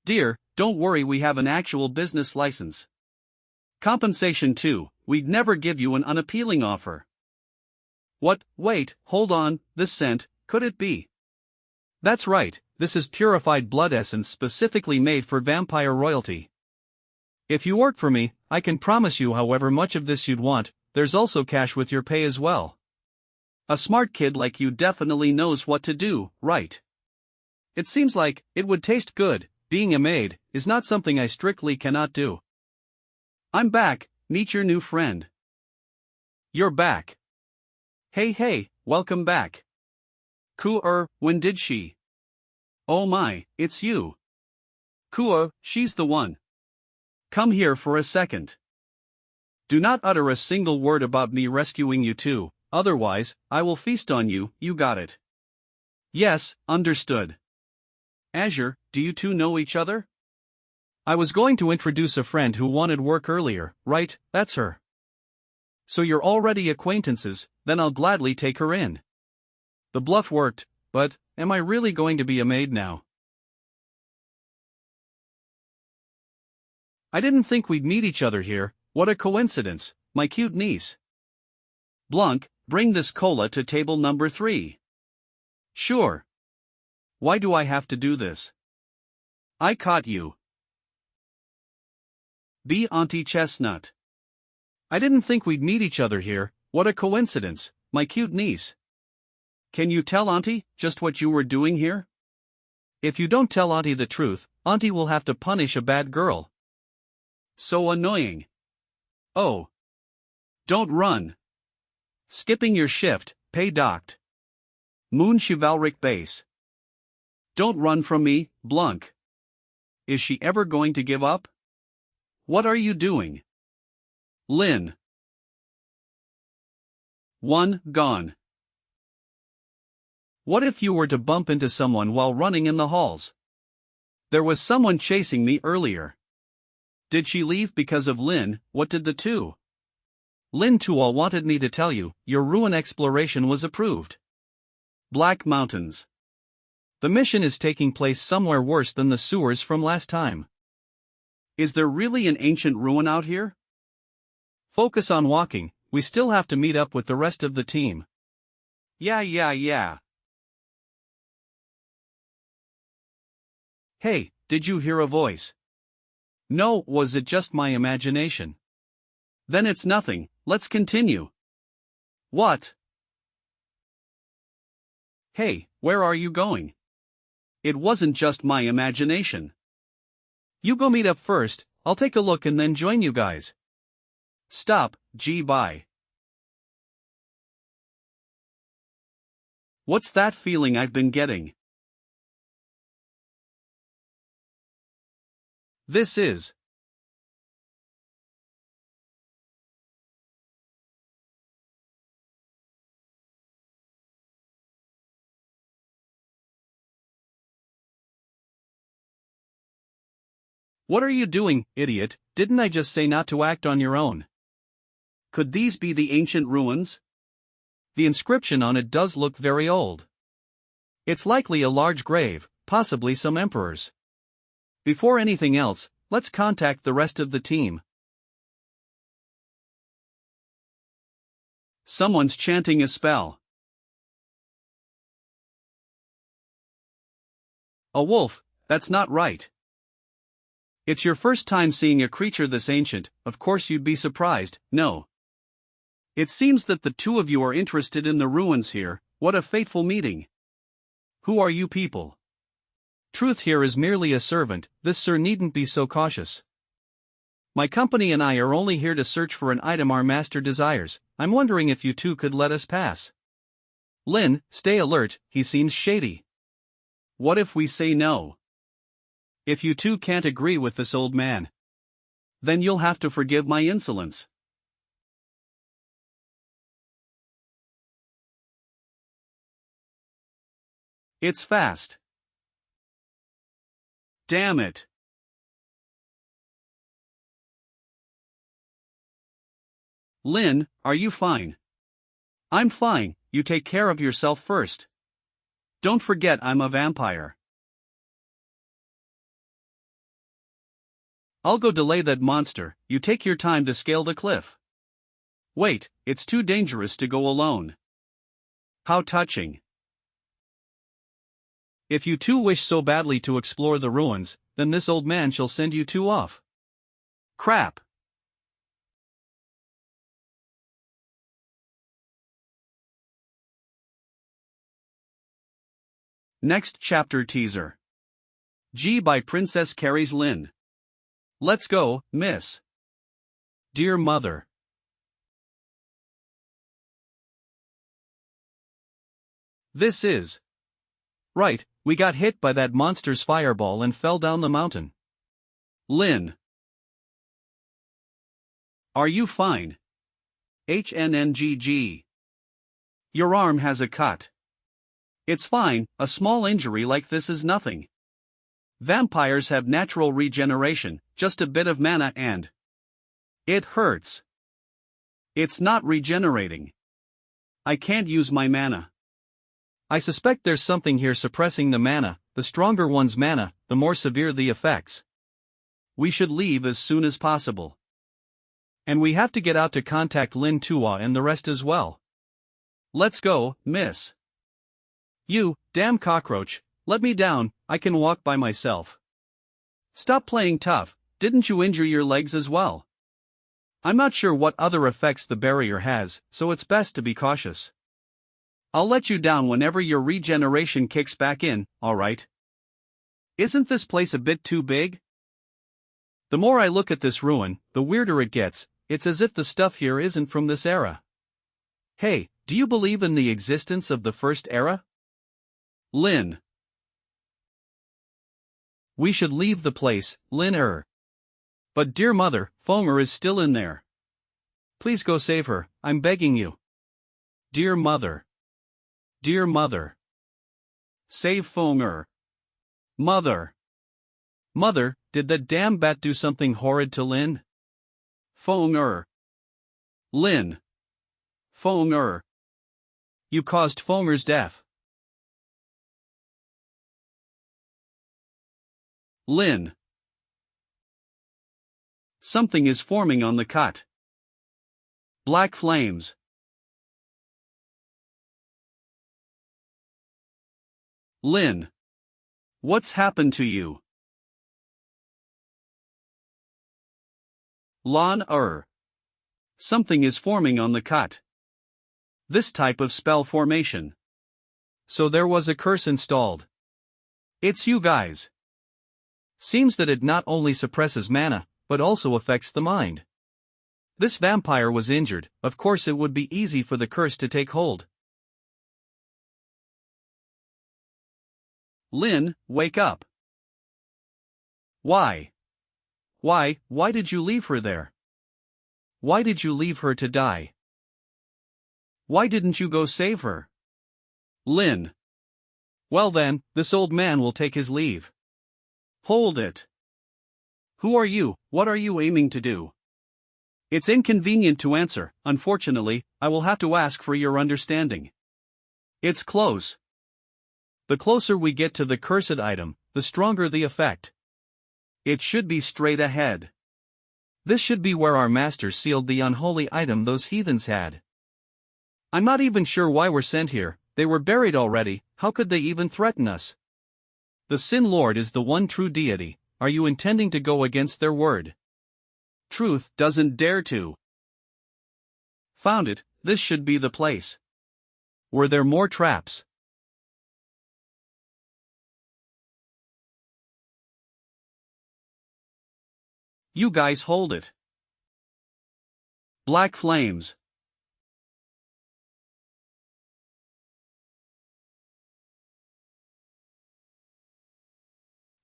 A: Dear, don't worry, we have an actual business license. Compensation too, we'd never give you an unappealing offer. What, wait, hold on, this scent, could it be? That's right, this is purified blood essence specifically made for vampire royalty. If you work for me, I can promise you however much of this you'd want, there's also cash with your pay as well. A smart kid like you definitely knows what to do, right? It seems like it would taste good. Being a maid is not something I strictly cannot do. I'm back, meet your new friend. You're back. Hey, welcome back. When did she? Oh my, it's you. She's the one. Come here for a second. Do not utter a single word about me rescuing you too. Otherwise, I will feast on you, you got it. Yes, understood. Azure, do you two know each other? I was going to introduce a friend who wanted work earlier, right, that's her. So you're already acquaintances, then I'll gladly take her in. The bluff worked, but, am I really going to be a maid now? I didn't think we'd meet each other here, what a coincidence, my cute niece. Blanc, bring this cola to table number 3. Sure. Why do I have to do this? I caught you. Be Auntie Chestnut. I didn't think we'd meet each other here. What a coincidence, my cute niece. Can you tell Auntie just what you were doing here? If you don't tell Auntie the truth, Auntie will have to punish a bad girl. So annoying. Oh. Don't run. Skipping your shift, pay docked. Moon chivalric base. Don't run from me, Blunk. Is she ever going to give up? What are you doing? Lin. 1. Gone. What if you were to bump into someone while running in the halls? There was someone chasing me earlier. Did she leave because of Lin? What did the two? Lin Tuol wanted me to tell you, your ruin exploration was approved. Black Mountains. The mission is taking place somewhere worse than the sewers from last time. Is there really an ancient ruin out here? Focus on walking, we still have to meet up with the rest of the team. Yeah. Hey, did you hear a voice? No, was it just my imagination? Then it's nothing, let's continue. What? Hey, where are you going? It wasn't just my imagination. You go meet up first, I'll take a look and then join you guys. Stop, bye. What's that feeling I've been getting? This is. What are you doing, idiot? Didn't I just say not to act on your own? Could these be the ancient ruins? The inscription on it does look very old. It's likely a large grave, possibly some emperors. Before anything else, let's contact the rest of the team. Someone's chanting a spell. A wolf, that's not right. It's your first time seeing a creature this ancient, of course you'd be surprised, no? It seems that the two of you are interested in the ruins here, what a fateful meeting. Who are you people? Truth here is merely a servant, this sir needn't be so cautious. My company and I are only here to search for an item our master desires, I'm wondering if you two could let us pass. Lin, stay alert, he seems shady. What if we say no? If you two can't agree with this old man, then you'll have to forgive my insolence. It's fast. Damn it. Lin, are you fine? I'm fine, you take care of yourself first. Don't forget I'm a vampire. I'll go delay that monster, you take your time to scale the cliff. Wait, it's too dangerous to go alone. How touching. If you two wish so badly to explore the ruins, then this old man shall send you two off. Crap. Next chapter teaser. G by Princess Carries Lin. Let's go, miss. Dear mother. This is. Right, we got hit by that monster's fireball and fell down the mountain. Lin. Are you fine? HNNGG. Your arm has a cut. It's fine, a small injury like this is nothing. Vampires have natural regeneration, just a bit of mana and... It hurts. It's not regenerating. I can't use my mana. I suspect there's something here suppressing the mana, the stronger one's mana, the more severe the effects. We should leave as soon as possible. And we have to get out to contact Lin Tua and the rest as well. Let's go, miss. You, damn cockroach, let me down, I can walk by myself. Stop playing tough, didn't you injure your legs as well? I'm not sure what other effects the barrier has, so it's best to be cautious. I'll let you down whenever your regeneration kicks back in, alright? Isn't this place a bit too big? The more I look at this ruin, the weirder it gets. It's as if the stuff here isn't from this era. Hey, do you believe in the existence of the first era? Lin. We should leave the place, Lin. But dear mother, Feng is still in there. Please go save her, I'm begging you. Dear mother. Dear mother. Save Feng. Mother. Mother, did that damn bat do something horrid to Lin? Feng. Lin. Feng. You caused Feng's death. Lin. Something is forming on the cut. Black flames. Lin. What's happened to you? Lan. Something is forming on the cut. This type of spell formation. So there was a curse installed. It's you guys. Seems that it not only suppresses mana, but also affects the mind. This vampire was injured, of course it would be easy for the curse to take hold. Lin, wake up. Why? Why did you leave her there? Why did you leave her to die? Why didn't you go save her? Lin. Well then, this old man will take his leave. Hold it. Who are you? What are you aiming to do? It's inconvenient to answer, unfortunately, I will have to ask for your understanding. It's close. The closer we get to the cursed item, the stronger the effect. It should be straight ahead. This should be where our master sealed the unholy item those heathens had. I'm not even sure why we're sent here, they were buried already, how could they even threaten us? The Sin Lord is the one true deity, are you intending to go against their word? Truth doesn't dare to. Found it, this should be the place. Were there more traps? You guys hold it. Black flames.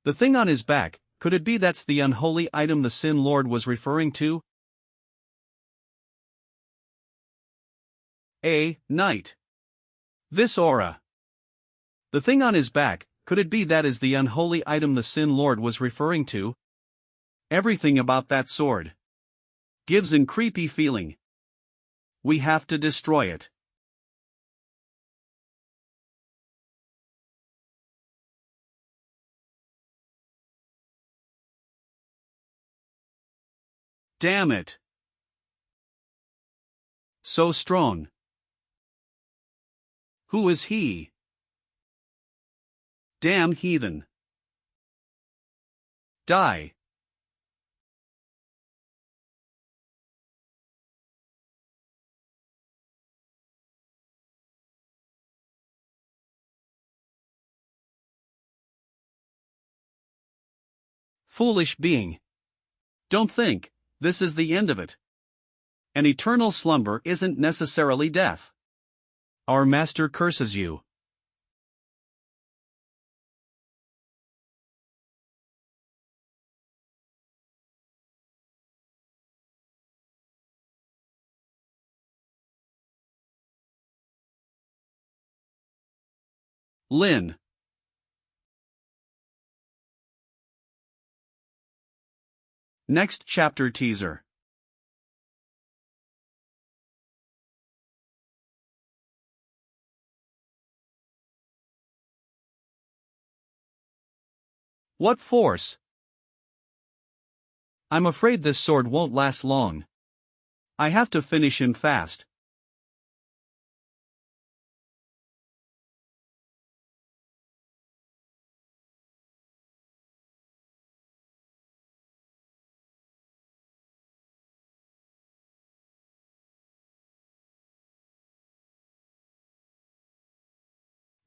A: The thing on his back, could it be that's the unholy item the Sin Lord was referring to? Night. This aura. The thing on his back, could it be that is the unholy item the Sin Lord was referring to? Everything about that sword gives an creepy feeling. We have to destroy it. Damn it. So strong. Who is he? Damn heathen. Die. Foolish being. Don't think, this is the end of it. An eternal slumber isn't necessarily death. Our master curses you. Lin. Next chapter teaser. What force? I'm afraid this sword won't last long. I have to finish him fast.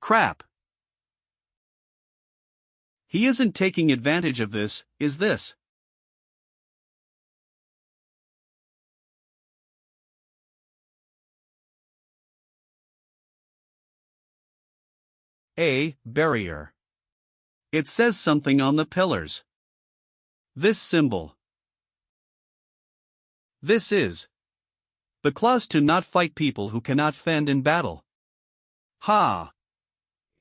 A: Crap. He isn't taking advantage of this, is this? A. Barrier. It says something on the pillars. This symbol. This is the clause to not fight people who cannot fend in battle. Ha!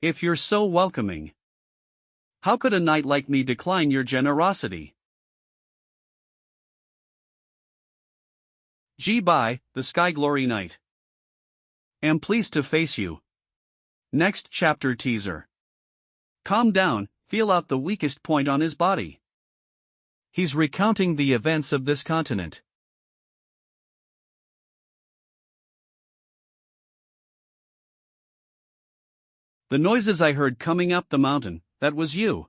A: If you're so welcoming, how could a knight like me decline your generosity? G. By the Sky Glory Knight. Am pleased to face you. Next chapter teaser. Calm down, feel out the weakest point on his body. He's recounting the events of this continent. The noises I heard coming up the mountain, that was you.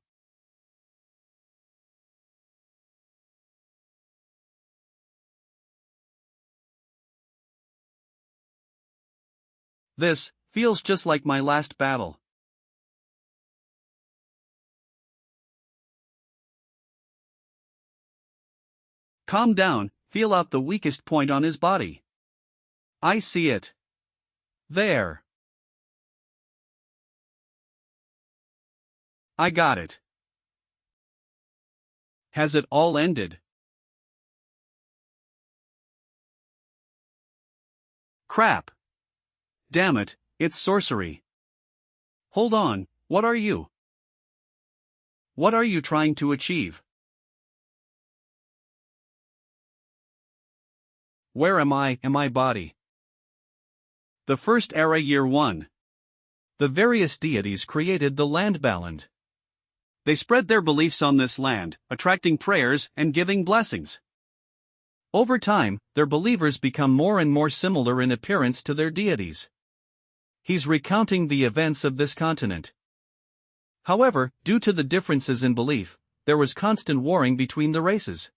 A: This feels just like my last battle. Calm down, feel out the weakest point on his body. I see it. There. I got it. Has it all ended? Crap. Damn it, it's sorcery. Hold on, what are you? What are you trying to achieve? Where am I body? The First Era Year 1. The various deities created the land Baland. They spread their beliefs on this land, attracting prayers and giving blessings. Over time, their believers become more and more similar in appearance to their deities. He's recounting the events of this continent. However, due to the differences in belief, there was constant warring between the races.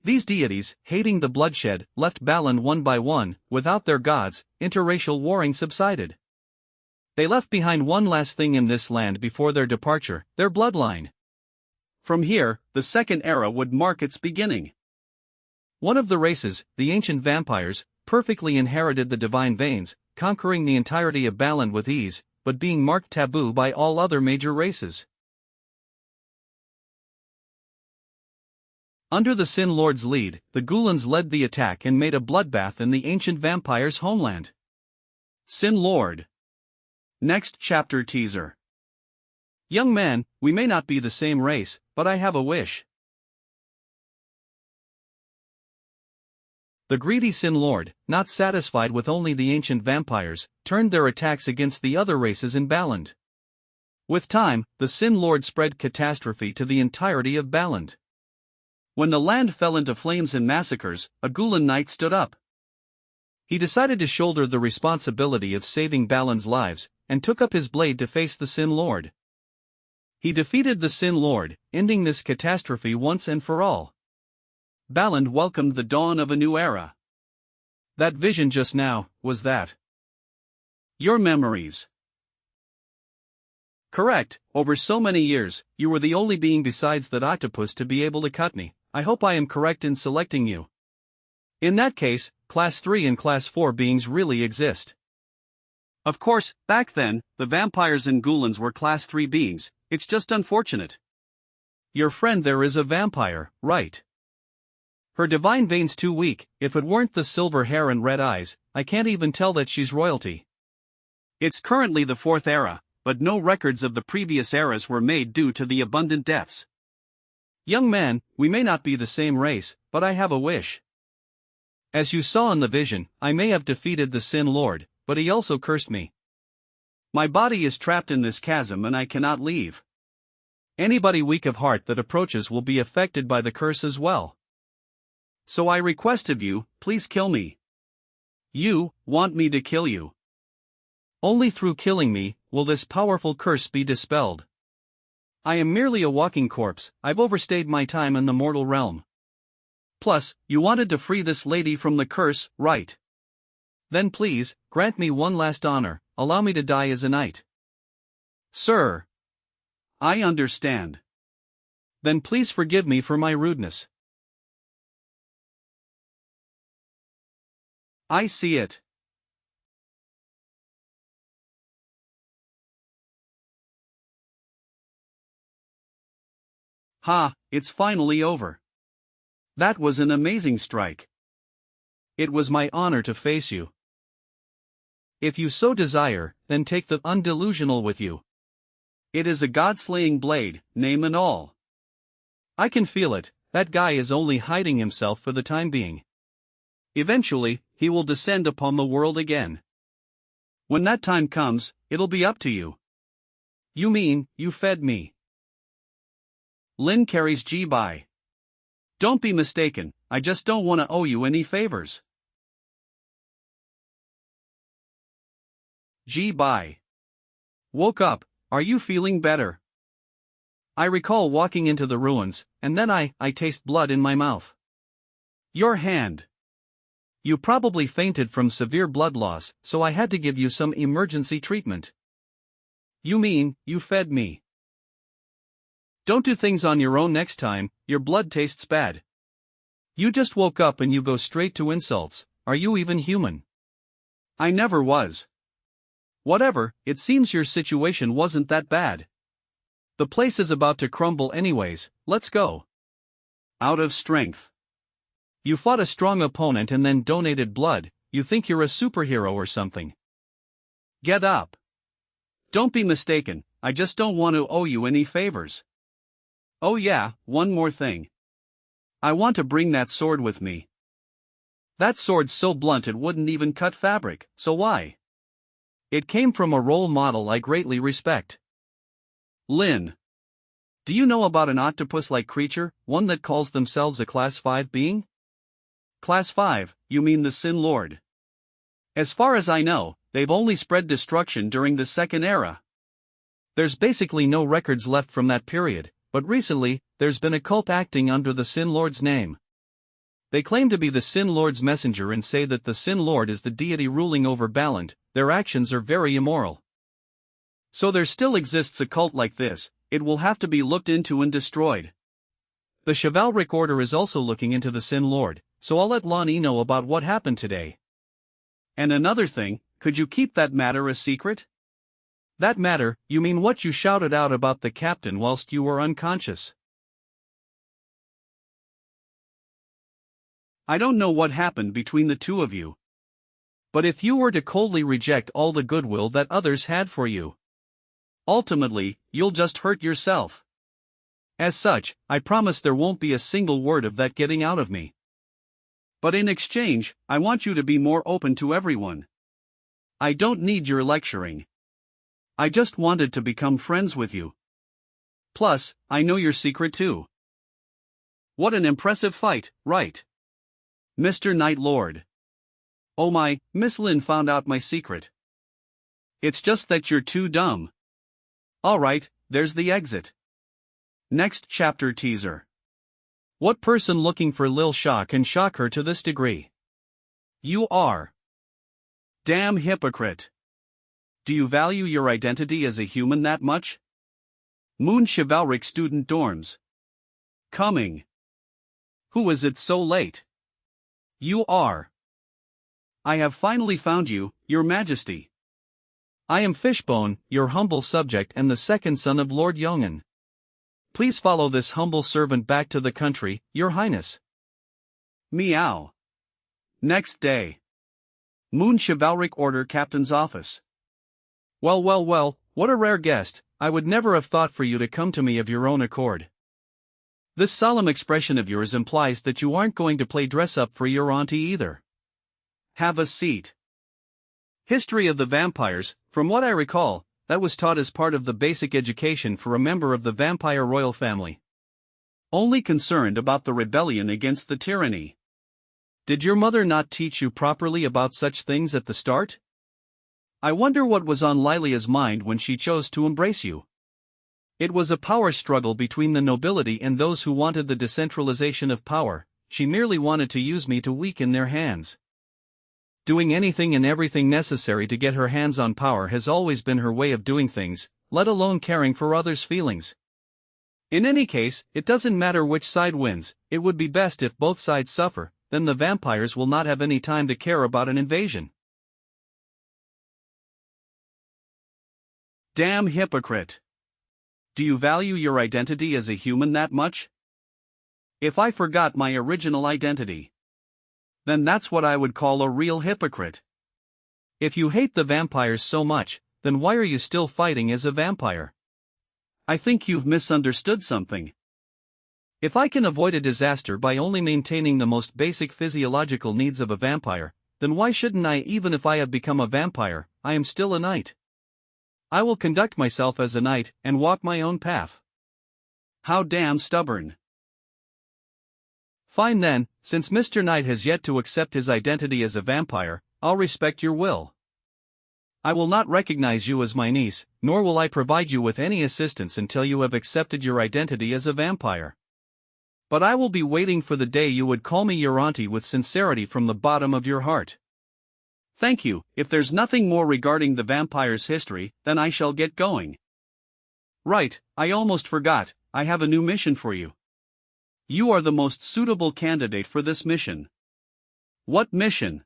A: These deities, hating the bloodshed, left Baland one by one. Without their gods, interracial warring subsided. They left behind one last thing in this land before their departure, their bloodline. From here, the Second Era would mark its beginning. One of the races, the ancient vampires, perfectly inherited the divine veins, conquering the entirety of Baland with ease, but being marked taboo by all other major races. Under the Sin Lord's lead, the Ghulans led the attack and made a bloodbath in the ancient vampire's homeland. Sin Lord. Next chapter teaser. Young man, we may not be the same race, but I have a wish. The greedy Sin Lord, not satisfied with only the ancient vampires, turned their attacks against the other races in Baland. With time, the Sin Lord spread catastrophe to the entirety of Baland. When the land fell into flames and massacres, a Ghulan knight stood up. He decided to shoulder the responsibility of saving Baland's lives, and took up his blade to face the Sin Lord. He defeated the Sin Lord, ending this catastrophe once and for all. Baland welcomed the dawn of a new era. That vision just now, was that your memories? Correct, over so many years, you were the only being besides that octopus to be able to cut me. I hope I am correct in selecting you. In that case, Class 3 and Class 4 beings really exist. Of course, back then, the vampires and Ghulans were Class 3 beings, it's just unfortunate. Your friend there is a vampire, right? Her divine vein's too weak. If it weren't the silver hair and red eyes, I can't even tell that she's royalty. It's currently the Fourth Era, but no records of the previous eras were made due to the abundant deaths. Young man, we may not be the same race, but I have a wish. As you saw in the vision, I may have defeated the Sin Lord, but he also cursed me. My body is trapped in this chasm and I cannot leave. Anybody weak of heart that approaches will be affected by the curse as well. So I request of you, please kill me. You want me to kill you. Only through killing me will this powerful curse be dispelled. I am merely a walking corpse. I've overstayed my time in the mortal realm. Plus, you wanted to free this lady from the curse, right? Then please, grant me one last honor, allow me to die as a knight. Sir. I understand. Then please forgive me for my rudeness. I see it. Ha, it's finally over. That was an amazing strike. It was my honor to face you. If you so desire, then take the undelusional with you. It is a god-slaying blade, name and all. I can feel it, that guy is only hiding himself for the time being. Eventually, he will descend upon the world again. When that time comes, it'll be up to you. You mean, you fed me. Lin carries Ji by. Don't be mistaken, I just don't want to owe you any favors. Ji by. Woke up, are you feeling better? I recall walking into the ruins, and then I taste blood in my mouth. Your hand. You probably fainted from severe blood loss, so I had to give you some emergency treatment. You mean, you fed me. Don't do things on your own next time, your blood tastes bad. You just woke up and you go straight to insults, are you even human? I never was. Whatever, it seems your situation wasn't that bad. The place is about to crumble anyways, let's go. Out of strength. You fought a strong opponent and then donated blood, you think you're a superhero or something. Get up. Don't be mistaken, I just don't want to owe you any favors. Oh yeah, one more thing. I want to bring that sword with me. That sword's so blunt it wouldn't even cut fabric, so why? It came from a role model I greatly respect. Lin. Do you know about an octopus-like creature, one that calls themselves a Class 5 being? Class 5, you mean the Sin Lord. As far as I know, they've only spread destruction during the Second Era. There's basically no records left from that period, but recently, there's been a cult acting under the Sin Lord's name. They claim to be the Sin Lord's messenger and say that the Sin Lord is the deity ruling over Baland. Their actions are very immoral. So there still exists a cult like this, it will have to be looked into and destroyed. The chivalric order is also looking into the Sin Lord, so I'll let Lani know about what happened today. And another thing, could you keep that matter a secret? That matter, you mean what you shouted out about the captain whilst you were unconscious? I don't know what happened between the two of you. But if you were to coldly reject all the goodwill that others had for you, ultimately, you'll just hurt yourself. As such, I promise there won't be a single word of that getting out of me. But in exchange, I want you to be more open to everyone. I don't need your lecturing. I just wanted to become friends with you. Plus, I know your secret too. What an impressive fight, right? Mr. Night Lord. Oh my, Miss Lin found out my secret. It's just that you're too dumb. Alright, there's the exit. Next chapter teaser. What person looking for Lil Sha can shock her to this degree? You are. Damn hypocrite. Do you value your identity as a human that much? Moon Chivalric Student Dorms. Coming. Who is it so late? You are. I have finally found you, Your Majesty. I am Fishbone, your humble subject and the second son of Lord Yongan. Please follow this humble servant back to the country, Your Highness. Meow. Next day. Moon Chivalric Order Captain's Office. Well, what a rare guest, I would never have thought for you to come to me of your own accord. This solemn expression of yours implies that you aren't going to play dress-up for your auntie either. Have a seat. History of the vampires, from what I recall, that was taught as part of the basic education for a member of the vampire royal family. Only concerned about the rebellion against the tyranny. Did your mother not teach you properly about such things at the start? I wonder what was on Lilia's mind when she chose to embrace you. It was a power struggle between the nobility and those who wanted the decentralization of power. She merely wanted to use me to weaken their hands. Doing anything and everything necessary to get her hands on power has always been her way of doing things. let alone caring for others' feelings. In any case, it doesn't matter which side wins, it would be best if both sides suffer, then the vampires will not have any time to care about an invasion. Damn hypocrite! Do you value your identity as a human that much? If I forgot my original identity, then that's what I would call a real hypocrite. If you hate the vampires so much, then why are you still fighting as a vampire? I think you've misunderstood something. If I can avoid a disaster by only maintaining the most basic physiological needs of a vampire, then why shouldn't I? Even if I have become a vampire, I am still a knight. I will conduct myself as a knight and walk my own path. How damn stubborn. Fine then, since Mr. Knight has yet to accept his identity as a vampire, I'll respect your will. I will not recognize you as my niece, nor will I provide you with any assistance until you have accepted your identity as a vampire. But I will be waiting for the day you would call me your auntie with sincerity from the bottom of your heart. Thank you. If there's nothing more regarding the vampire's history, then I shall get going. Right, I almost forgot, I have a new mission for you. You are the most suitable candidate for this mission. What mission?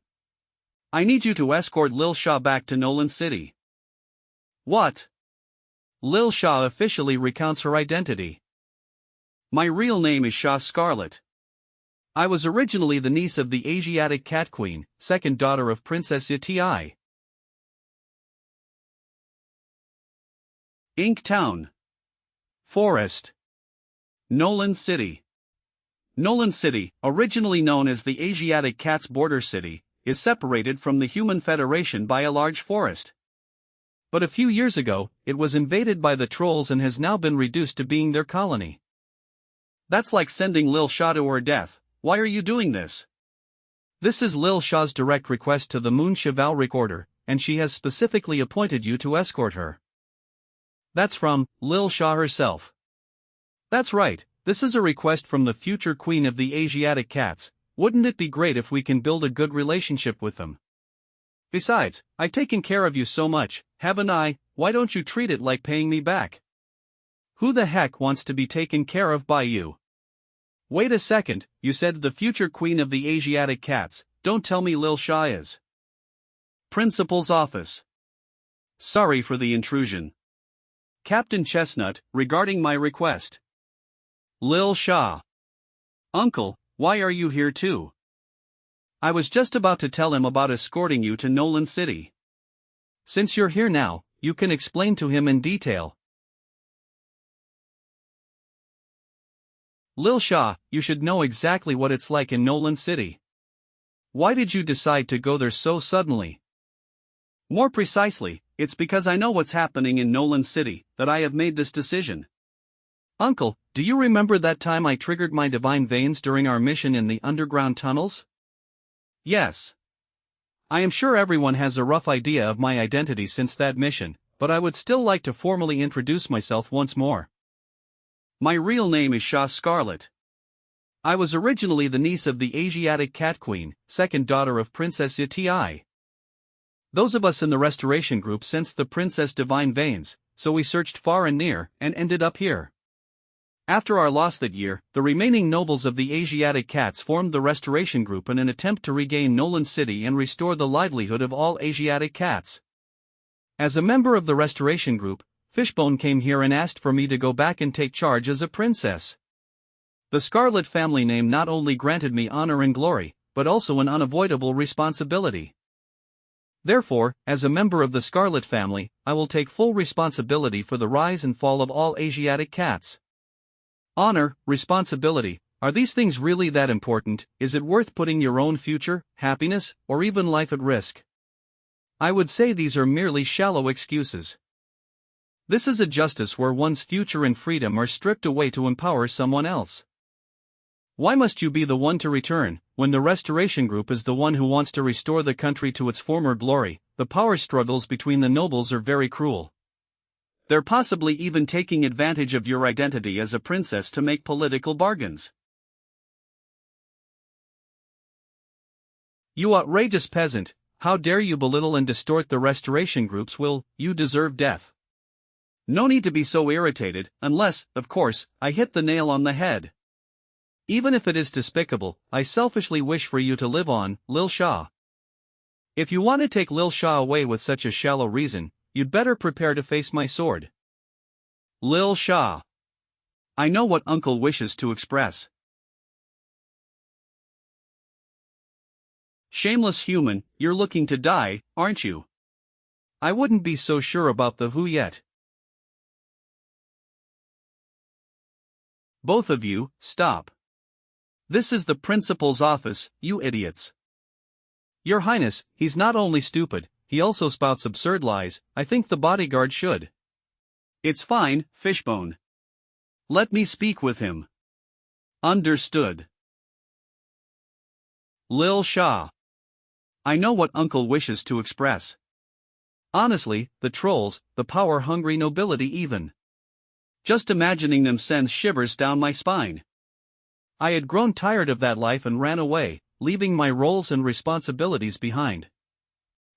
A: I need you to escort Lil Shah back to Nolan City. What? Lil Shah officially recounts her identity. My real name is Shah Scarlet. I was originally the niece of the Asiatic Cat Queen, second daughter of Princess Yuti. Ink Town. Forest. Nolan City. Nolan City, originally known as the Asiatic Cat's border city, is separated from the Human Federation by a large forest. But a few years ago, it was invaded by the trolls and has now been reduced to being their colony. That's like sending Lil Shah to her death. Why are you doing this? This is Lil Shah's direct request to the Moon Chivalric Order, and she has specifically appointed you to escort her. That's from Lil Shah herself. That's right, this is a request from the future queen of the Asiatic cats. Wouldn't it be great if we can build a good relationship with them? Besides, I've taken care of you so much, haven't I? Why don't you treat it like paying me back? Who the heck wants to be taken care of by you? Wait a second, you said the future queen of the Asiatic cats. Don't tell me Lil Shah is. Principal's office. Sorry for the intrusion. Captain Chestnut, regarding my request. Lil Shah. Uncle, why are you here too? I was just about to tell him about escorting you to Nolan City. Since you're here now, you can explain to him in detail. Lil Shah, you should know exactly what it's like in Nolan City. Why did you decide to go there so suddenly? More precisely, it's because I know what's happening in Nolan City that I have made this decision. Uncle, do you remember that time I triggered my divine veins during our mission in the underground tunnels? Yes. I am sure everyone has a rough idea of my identity since that mission, but I would still like to formally introduce myself once more. My real name is Shah Scarlet. I was originally the niece of the Asiatic Cat Queen, second daughter of Princess Yuti. Those of us in the restoration group sensed the princess' divine veins, so we searched far and near, and ended up here. After our loss that year, the remaining nobles of the Asiatic cats formed the restoration group in an attempt to regain Nolan City and restore the livelihood of all Asiatic cats. As a member of the restoration group, Fishbone came here and asked for me to go back and take charge as a princess. The Scarlet family name not only granted me honor and glory, but also an unavoidable responsibility. Therefore, as a member of the Scarlet family, I will take full responsibility for the rise and fall of all Asiatic cats. Honor, responsibility, are these things really that important? Is it worth putting your own future, happiness, or even life at risk? I would say these are merely shallow excuses. This is a justice where one's future and freedom are stripped away to empower someone else. Why must you be the one to return, when the restoration group is the one who wants to restore the country to its former glory? The power struggles between the nobles are very cruel. They're possibly even taking advantage of your identity as a princess to make political bargains. You outrageous peasant, how dare you belittle and distort the restoration groups? Will you deserve death? No need to be so irritated, unless, of course, I hit the nail on the head. Even if it is despicable, I selfishly wish for you to live on, Lil Shah. If you want to take Lil Shah away with such a shallow reason, you'd better prepare to face my sword. Lil Shah. I know what Uncle wishes to express. Shameless human, you're looking to die, aren't you? I wouldn't be so sure about the who yet. Both of you, stop. This is the principal's office, you idiots. Your Highness, he's not only stupid, he also spouts absurd lies. I think the bodyguard should. It's fine, Fishbone. Let me speak with him. Understood. Lil Shah. I know what Uncle wishes to express. Honestly, the trolls, the power-hungry nobility even. Just imagining them sends shivers down my spine. I had grown tired of that life and ran away, leaving my roles and responsibilities behind.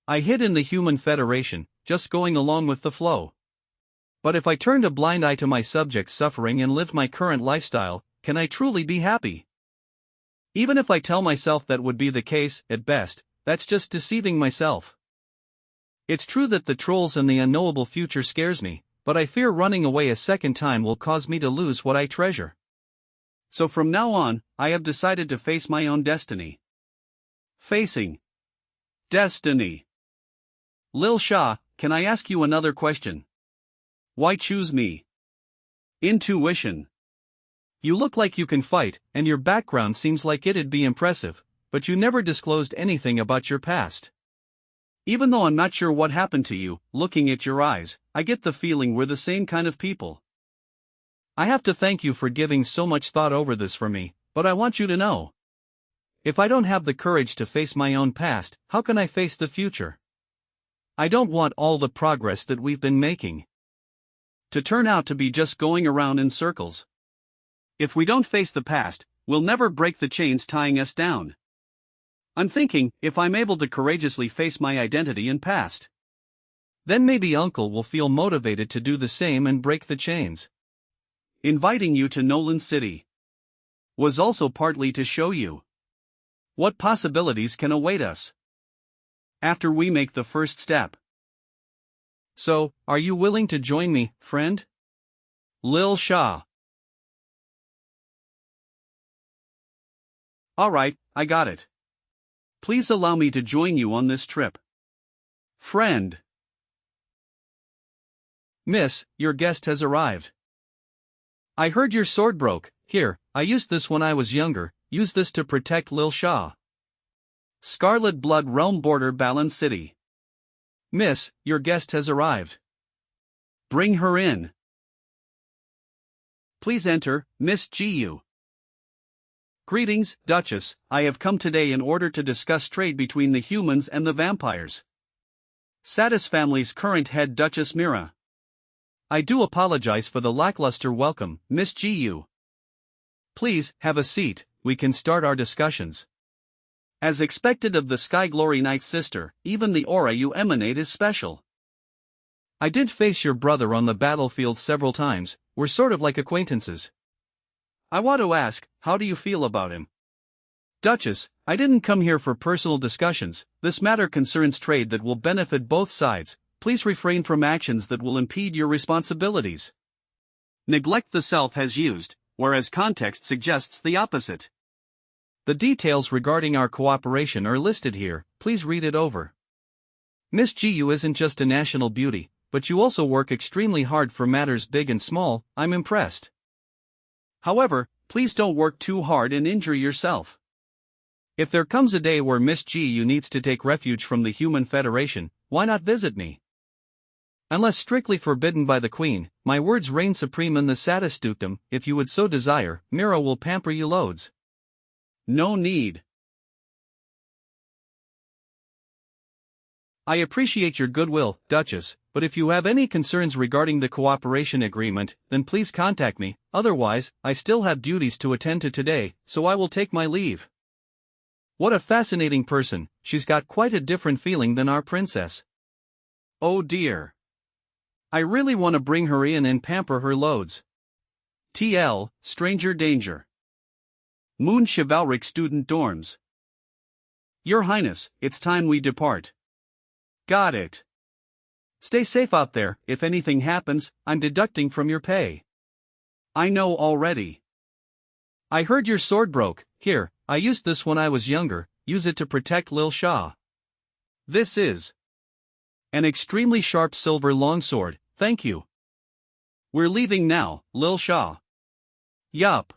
A: I hid in the Human Federation, just going along with the flow. But if I turned a blind eye to my subjects' suffering and lived my current lifestyle, can I truly be happy? Even if I tell myself that would be the case, at best, that's just deceiving myself. It's true that the trolls and the unknowable future scares me, but I fear running away a second time will cause me to lose what I treasure. So from now on, I have decided to face my own destiny. Facing destiny. Lil Shah, can I ask you another question? Why choose me? Intuition. You look like you can fight, and your background seems like it'd be impressive, but you never disclosed anything about your past. Even though I'm not sure what happened to you, looking at your eyes, I get the feeling we're the same kind of people. I have to thank you for giving so much thought over this for me, but I want you to know. If I don't have the courage to face my own past, how can I face the future? I don't want all the progress that we've been making to turn out to be just going around in circles. If we don't face the past, we'll never break the chains tying us down. I'm thinking, if I'm able to courageously face my identity and past, then maybe Uncle will feel motivated to do the same and break the chains. Inviting you to Nolan City was also partly to show you what possibilities can await us after we make the first step. So, are you willing to join me, friend? Lil Shah. Alright, I got it. Please allow me to join you on this trip. Friend. Miss, your guest has arrived. I heard your sword broke. Here, I used this when I was younger. Use this to protect Lil Shah. Scarlet Blood Realm Border Balan City. Miss, your guest has arrived. Bring her in. Please enter, Miss Gu. Greetings, Duchess. I have come today in order to discuss trade between the humans and the vampires. Satis family's current head, Duchess Mira. I do apologize for the lackluster welcome, Miss Gu. Please, have a seat, we can start our discussions. As expected of the Sky Glory Knight's sister, even the aura you emanate is special. I did face your brother on the battlefield several times, we're sort of like acquaintances. I want to ask, how do you feel about him? Duchess, I didn't come here for personal discussions, this matter concerns trade that will benefit both sides, please refrain from actions that will impede your responsibilities. Neglect the self has used, whereas context suggests the opposite. The details regarding our cooperation are listed here, please read it over. Miss Gu isn't just a national beauty, but you also work extremely hard for matters big and small, I'm impressed. However, please don't work too hard and injure yourself. If there comes a day where Miss Gu needs to take refuge from the Human Federation, why not visit me? Unless strictly forbidden by the Queen, my words reign supreme in the Satis dukedom. If you would so desire, Mira will pamper you loads. No need. I appreciate your goodwill, Duchess, but if you have any concerns regarding the cooperation agreement, then please contact me, otherwise, I still have duties to attend to today, so I will take my leave. What a fascinating person, she's got quite a different feeling than our princess. Oh dear. I really want to bring her in and pamper her loads. TL, Stranger Danger. Moon Chivalric Student Dorms. Your Highness, it's time we depart. Got it. Stay safe out there. If anything happens, I'm deducting from your pay. I know already. I heard your sword broke. Here, I used this when I was younger. Use it to protect Lil Shah. This is an extremely sharp silver longsword, thank you. We're leaving now, Lil Shah. Yup.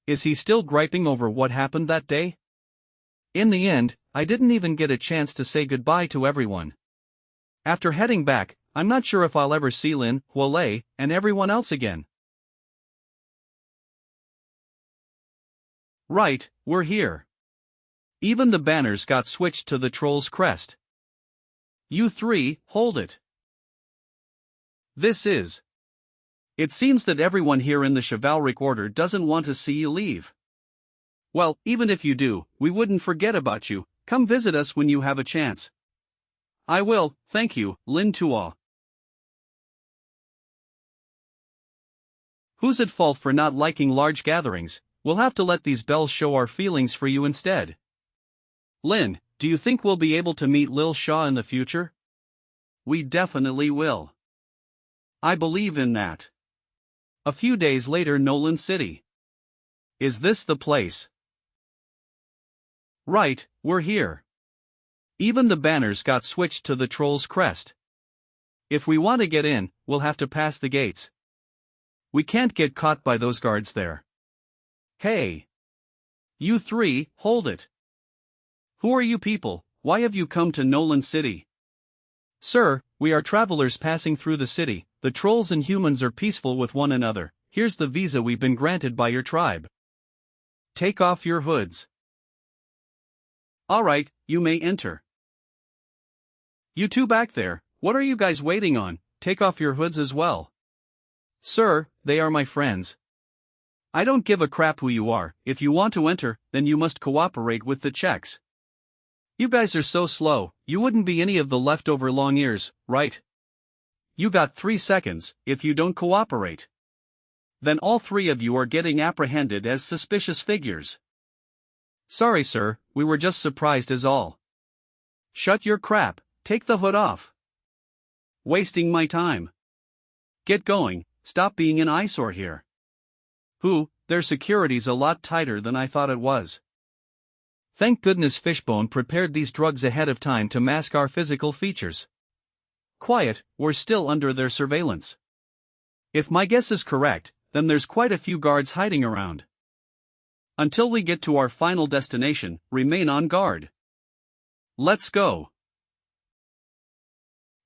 A: Is he still griping over what happened that day? In the end, I didn't even get a chance to say goodbye to everyone. After heading back, I'm not sure if I'll ever see Lin, Huolei, and everyone else again. Right, we're here. Even the banners got switched to the troll's crest. You three, hold it. This is. It seems that everyone here in the chivalric order doesn't want to see you leave. Well, even if you do, we wouldn't forget about you. Come visit us when you have a chance. I will, thank you, Lin Tuo. Who's at fault for not liking large gatherings? We'll have to let these bells show our feelings for you instead. Lin, do you think we'll be able to meet Lil Shah in the future? We definitely will. I believe in that. A few days later, Nolan City. Is this the place? Right, we're here. Even the banners got switched to the troll's crest. If we want to get in, we'll have to pass the gates. We can't get caught by those guards there. Hey! You three, hold it. Who are you people? Why have you come to Nolan City? Sir, we are travelers passing through the city. The trolls and humans are peaceful with one another. Here's the visa we've been granted by your tribe. Take off your hoods. Alright, you may enter. You two back there, what are you guys waiting on? Take off your hoods as well. Sir, they are my friends. I don't give a crap who you are. If you want to enter, then you must cooperate with the checks. You guys are so slow, you wouldn't be any of the leftover long ears, right? You got 3 seconds. If you don't cooperate, then all 3 of you are getting apprehended as suspicious figures. Sorry sir, we were just surprised as all. Shut your crap, take the hood off. Wasting my time. Get going, stop being an eyesore here. Their security's a lot tighter than I thought it was. Thank goodness Fishbone prepared these drugs ahead of time to mask our physical features. Quiet, we're still under their surveillance. If my guess is correct, then there's quite a few guards hiding around. Until we get to our final destination, remain on guard. Let's go.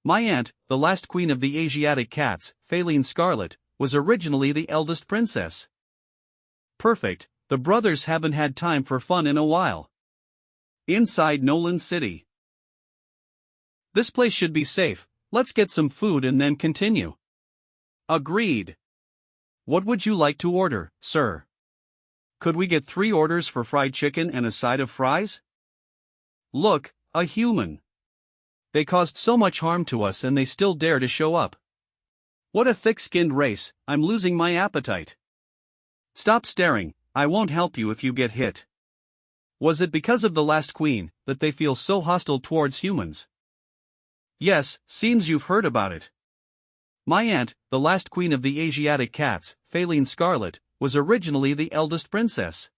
A: My aunt, the last queen of the Asiatic cats, Faline Scarlet, was originally the eldest princess. Perfect, the brothers haven't had time for fun in a while. Inside Nolan City. This place should be safe, let's get some food and then continue. Agreed. What would you like to order, sir? Could we get 3 orders for fried chicken and a side of fries? Look, a human. They caused so much harm to us and they still dare to show up. What a thick-skinned race, I'm losing my appetite. Stop staring, I won't help you if you get hit. Was it because of the last queen that they feel so hostile towards humans? Yes, seems you've heard about it. My aunt, the last queen of the Asiatic cats, Faline Scarlet, was originally the eldest princess.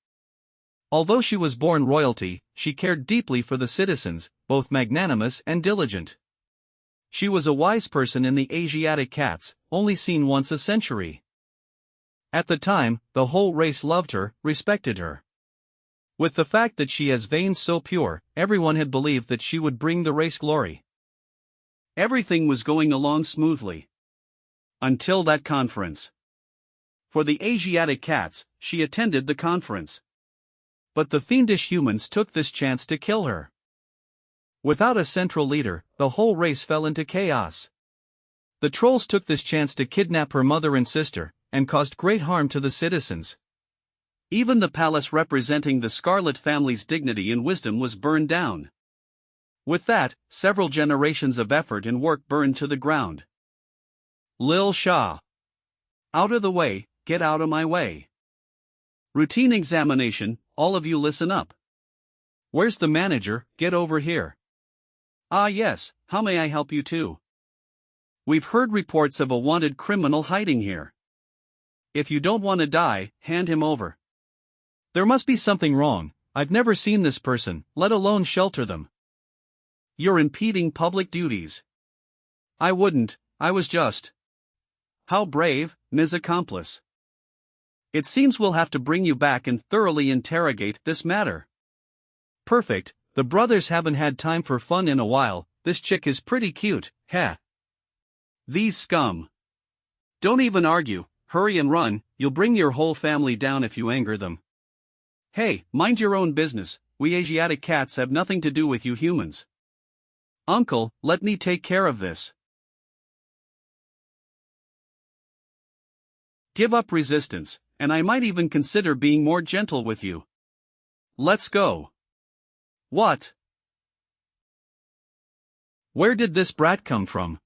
A: Although she was born royalty, she cared deeply for the citizens, both magnanimous and diligent. She was a wise person in the Asiatic cats, only seen once a century. At the time, the whole race loved her, respected her. With the fact that she has veins so pure, everyone had believed that she would bring the race glory. Everything was going along smoothly. Until that conference. For the Asiatic cats, she attended the conference. But the fiendish humans took this chance to kill her. Without a central leader, the whole race fell into chaos. The trolls took this chance to kidnap her mother and sister, and caused great harm to the citizens. Even the palace representing the Scarlet family's dignity and wisdom was burned down. With that, several generations of effort and work burned to the ground. Lil Shah. Out of the way, get out of my way. Routine examination, all of you listen up. Where's the manager? Get over here. Ah yes, how may I help you too? We've heard reports of a wanted criminal hiding here. If you don't want to die, hand him over. There must be something wrong. I've never seen this person, let alone shelter them. You're impeding public duties. I wouldn't, I was just. How brave, Ms. Accomplice. It seems we'll have to bring you back and thoroughly interrogate this matter. Perfect, the brothers haven't had time for fun in a while. This chick is pretty cute, heh. These scum. Don't even argue, hurry and run, you'll bring your whole family down if you anger them. Hey, mind your own business, we Asiatic cats have nothing to do with you humans. Uncle, let me take care of this. Give up resistance, and I might even consider being more gentle with you. Let's go. What? Where did this brat come from?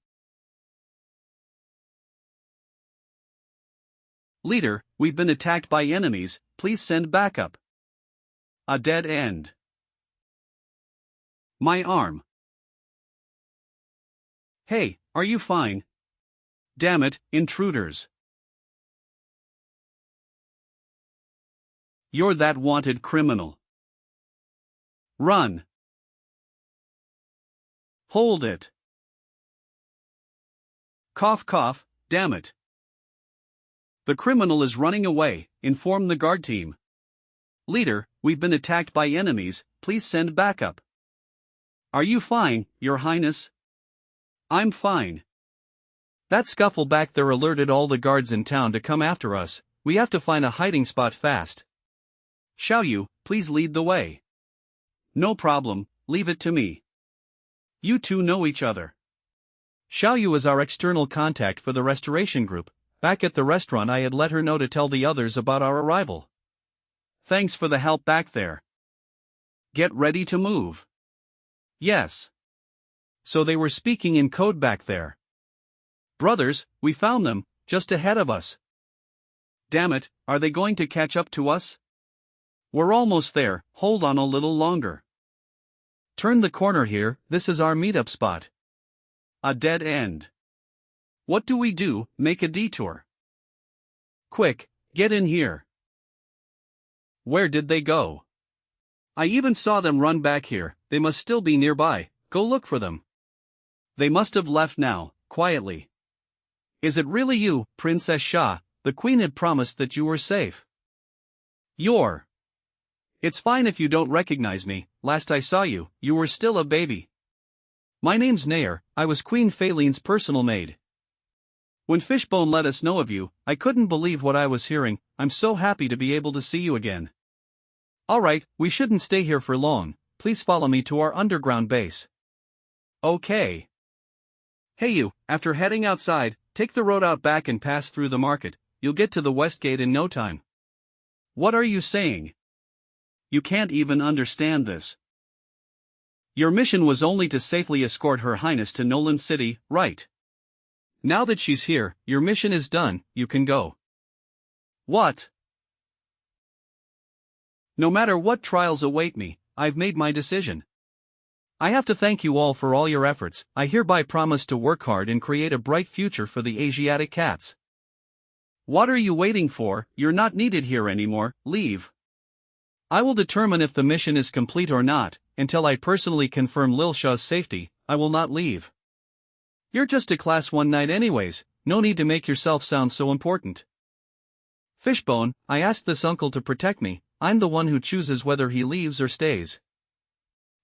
A: Leader, we've been attacked by enemies, please send backup. A dead end. My arm. Hey, are you fine? Damn it, intruders. You're that wanted criminal. Run. Hold it. Cough cough, damn it. The criminal is running away, inform the guard team. Leader, we've been attacked by enemies, please send backup. Are you fine, Your Highness? I'm fine. That scuffle back there alerted all the guards in town to come after us, we have to find a hiding spot fast. Xiaoyu, please lead the way. No problem, leave it to me. You two know each other. Xiaoyu is our external contact for the restoration group. Back at the restaurant I had let her know to tell the others about our arrival. Thanks for the help back there. Get ready to move. Yes. So they were speaking in code back there. Brothers, we found them, just ahead of us. Damn it, are they going to catch up to us? We're almost there, hold on a little longer. Turn the corner here, this is our meetup spot. A dead end. What do we do, make a detour? Quick, get in here. Where did they go? I even saw them run back here, they must still be nearby, go look for them. They must have left now, quietly. Is it really you, Princess Xia? The queen had promised that you were safe. You're. It's fine if you don't recognize me, last I saw you, you were still a baby. My name's Nair, I was Queen Feilin's personal maid. When Fishbone let us know of you, I couldn't believe what I was hearing, I'm so happy to be able to see you again. Alright, we shouldn't stay here for long, please follow me to our underground base. Okay. Hey you, after heading outside, take the road out back and pass through the market, you'll get to the west gate in no time. What are you saying? You can't even understand this. Your mission was only to safely escort Her Highness to Nolan City, right? Now that she's here, your mission is done, you can go. What? No matter what trials await me, I've made my decision. I have to thank you all for all your efforts, I hereby promise to work hard and create a bright future for the Asiatic cats. What are you waiting for? You're not needed here anymore, leave. I will determine if the mission is complete or not, until I personally confirm Lil Shah's safety, I will not leave. You're just a class 1 knight anyways, no need to make yourself sound so important. Fishbone, I asked this uncle to protect me, I'm the one who chooses whether he leaves or stays.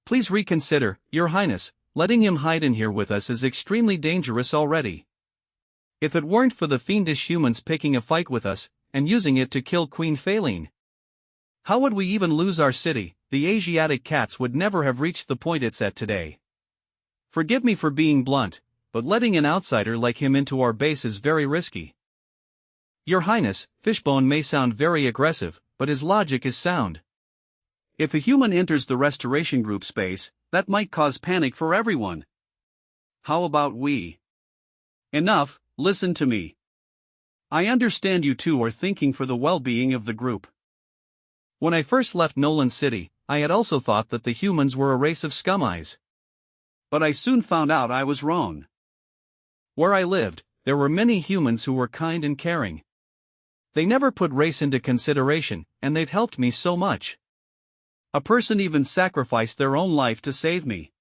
A: Please reconsider, Your Highness, letting him hide in here with us is extremely dangerous already. If it weren't for the fiendish humans picking a fight with us, and using it to kill Queen Feilin, how would we even lose our city? The Asiatic cats would never have reached the point it's at today. Forgive me for being blunt, but letting an outsider like him into our base is very risky. Your Highness, Fishbone may sound very aggressive, but his logic is sound. If a human enters the restoration group space, that might cause panic for everyone. How about we? Enough, listen to me. I understand you two are thinking for the well-being of the group. When I first left Nolan City, I had also thought that the humans were a race of scumeyes. But I soon found out I was wrong. Where I lived, there were many humans who were kind and caring. They never put race into consideration, and they've helped me so much. A person even sacrificed their own life to save me.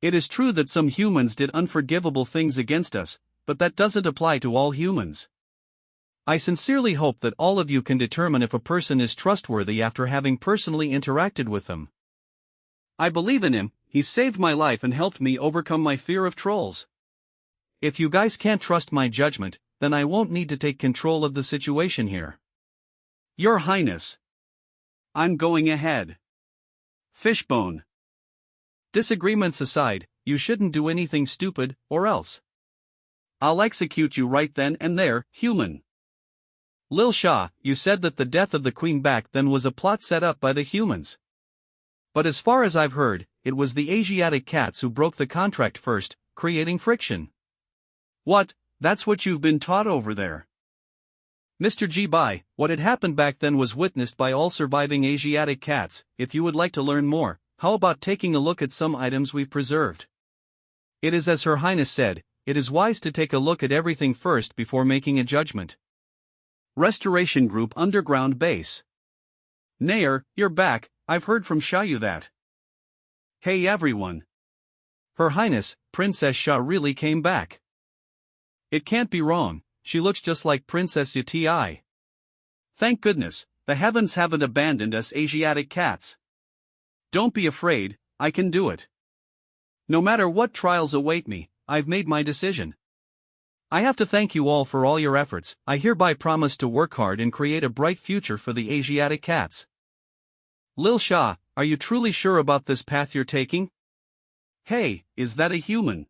A: It is true that some humans did unforgivable things against us, but that doesn't apply to all humans. I sincerely hope that all of you can determine if a person is trustworthy after having personally interacted with them. I believe in him, he saved my life and helped me overcome my fear of trolls. If you guys can't trust my judgment, then I won't need to take control of the situation here. Your Highness. I'm going ahead. Fishbone. Disagreements aside, you shouldn't do anything stupid, or else I'll execute you right then and there, human. Lil Shah, you said that the death of the queen back then was a plot set up by the humans. But as far as I've heard, it was the Asiatic cats who broke the contract first, creating friction. What? That's what you've been taught over there. Mr. G. Bai, what had happened back then was witnessed by all surviving Asiatic cats. If you would like to learn more, how about taking a look at some items we've preserved? It is as Her Highness said, it is wise to take a look at everything first before making a judgment. Restoration Group Underground Base. Nair, you're back, I've heard from Xiaoyu that. Hey everyone. Her Highness, Princess Xia really came back. It can't be wrong, she looks just like Princess Yuti. Thank goodness, the heavens haven't abandoned us Asiatic cats. Don't be afraid, I can do it. No matter what trials await me, I've made my decision. I have to thank you all for all your efforts. I hereby promise to work hard and create a bright future for the Asiatic cats. Lil Shah, are you truly sure about this path you're taking? Hey, is that a human?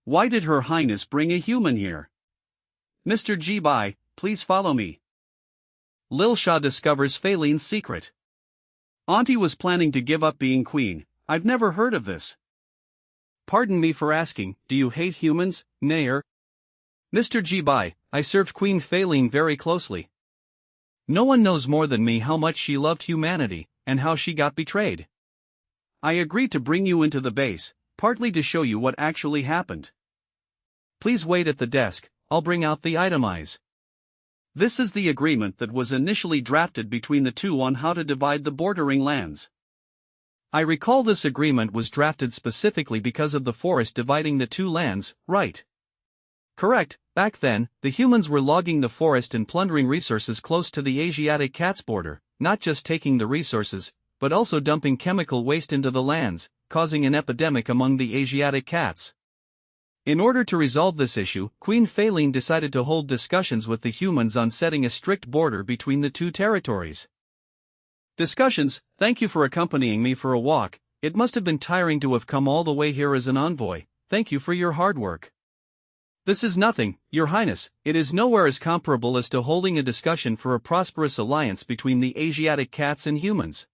A: Why did Her Highness bring a human here? Mr. G. Bai, please follow me. Lil Shah discovers Feilin's secret. Auntie was planning to give up being queen. I've never heard of this. Pardon me for asking, do you hate humans, Nair? Mr. G. Bai, I served Queen Feilin very closely. No one knows more than me how much she loved humanity, and how she got betrayed. I agreed to bring you into the base, partly to show you what actually happened. Please wait at the desk, I'll bring out the itemize. This is the agreement that was initially drafted between the two on how to divide the bordering lands. I recall this agreement was drafted specifically because of the forest dividing the two lands, right? Correct, back then, the humans were logging the forest and plundering resources close to the Asiatic cats' border, not just taking the resources, but also dumping chemical waste into the lands, causing an epidemic among the Asiatic cats. In order to resolve this issue, Queen Feilin decided to hold discussions with the humans on setting a strict border between the two territories. Discussions, thank you for accompanying me for a walk, it must have been tiring to have come all the way here as an envoy, thank you for your hard work. This is nothing, Your Highness, it is nowhere as comparable as to holding a discussion for a prosperous alliance between the Asiatic cats and humans.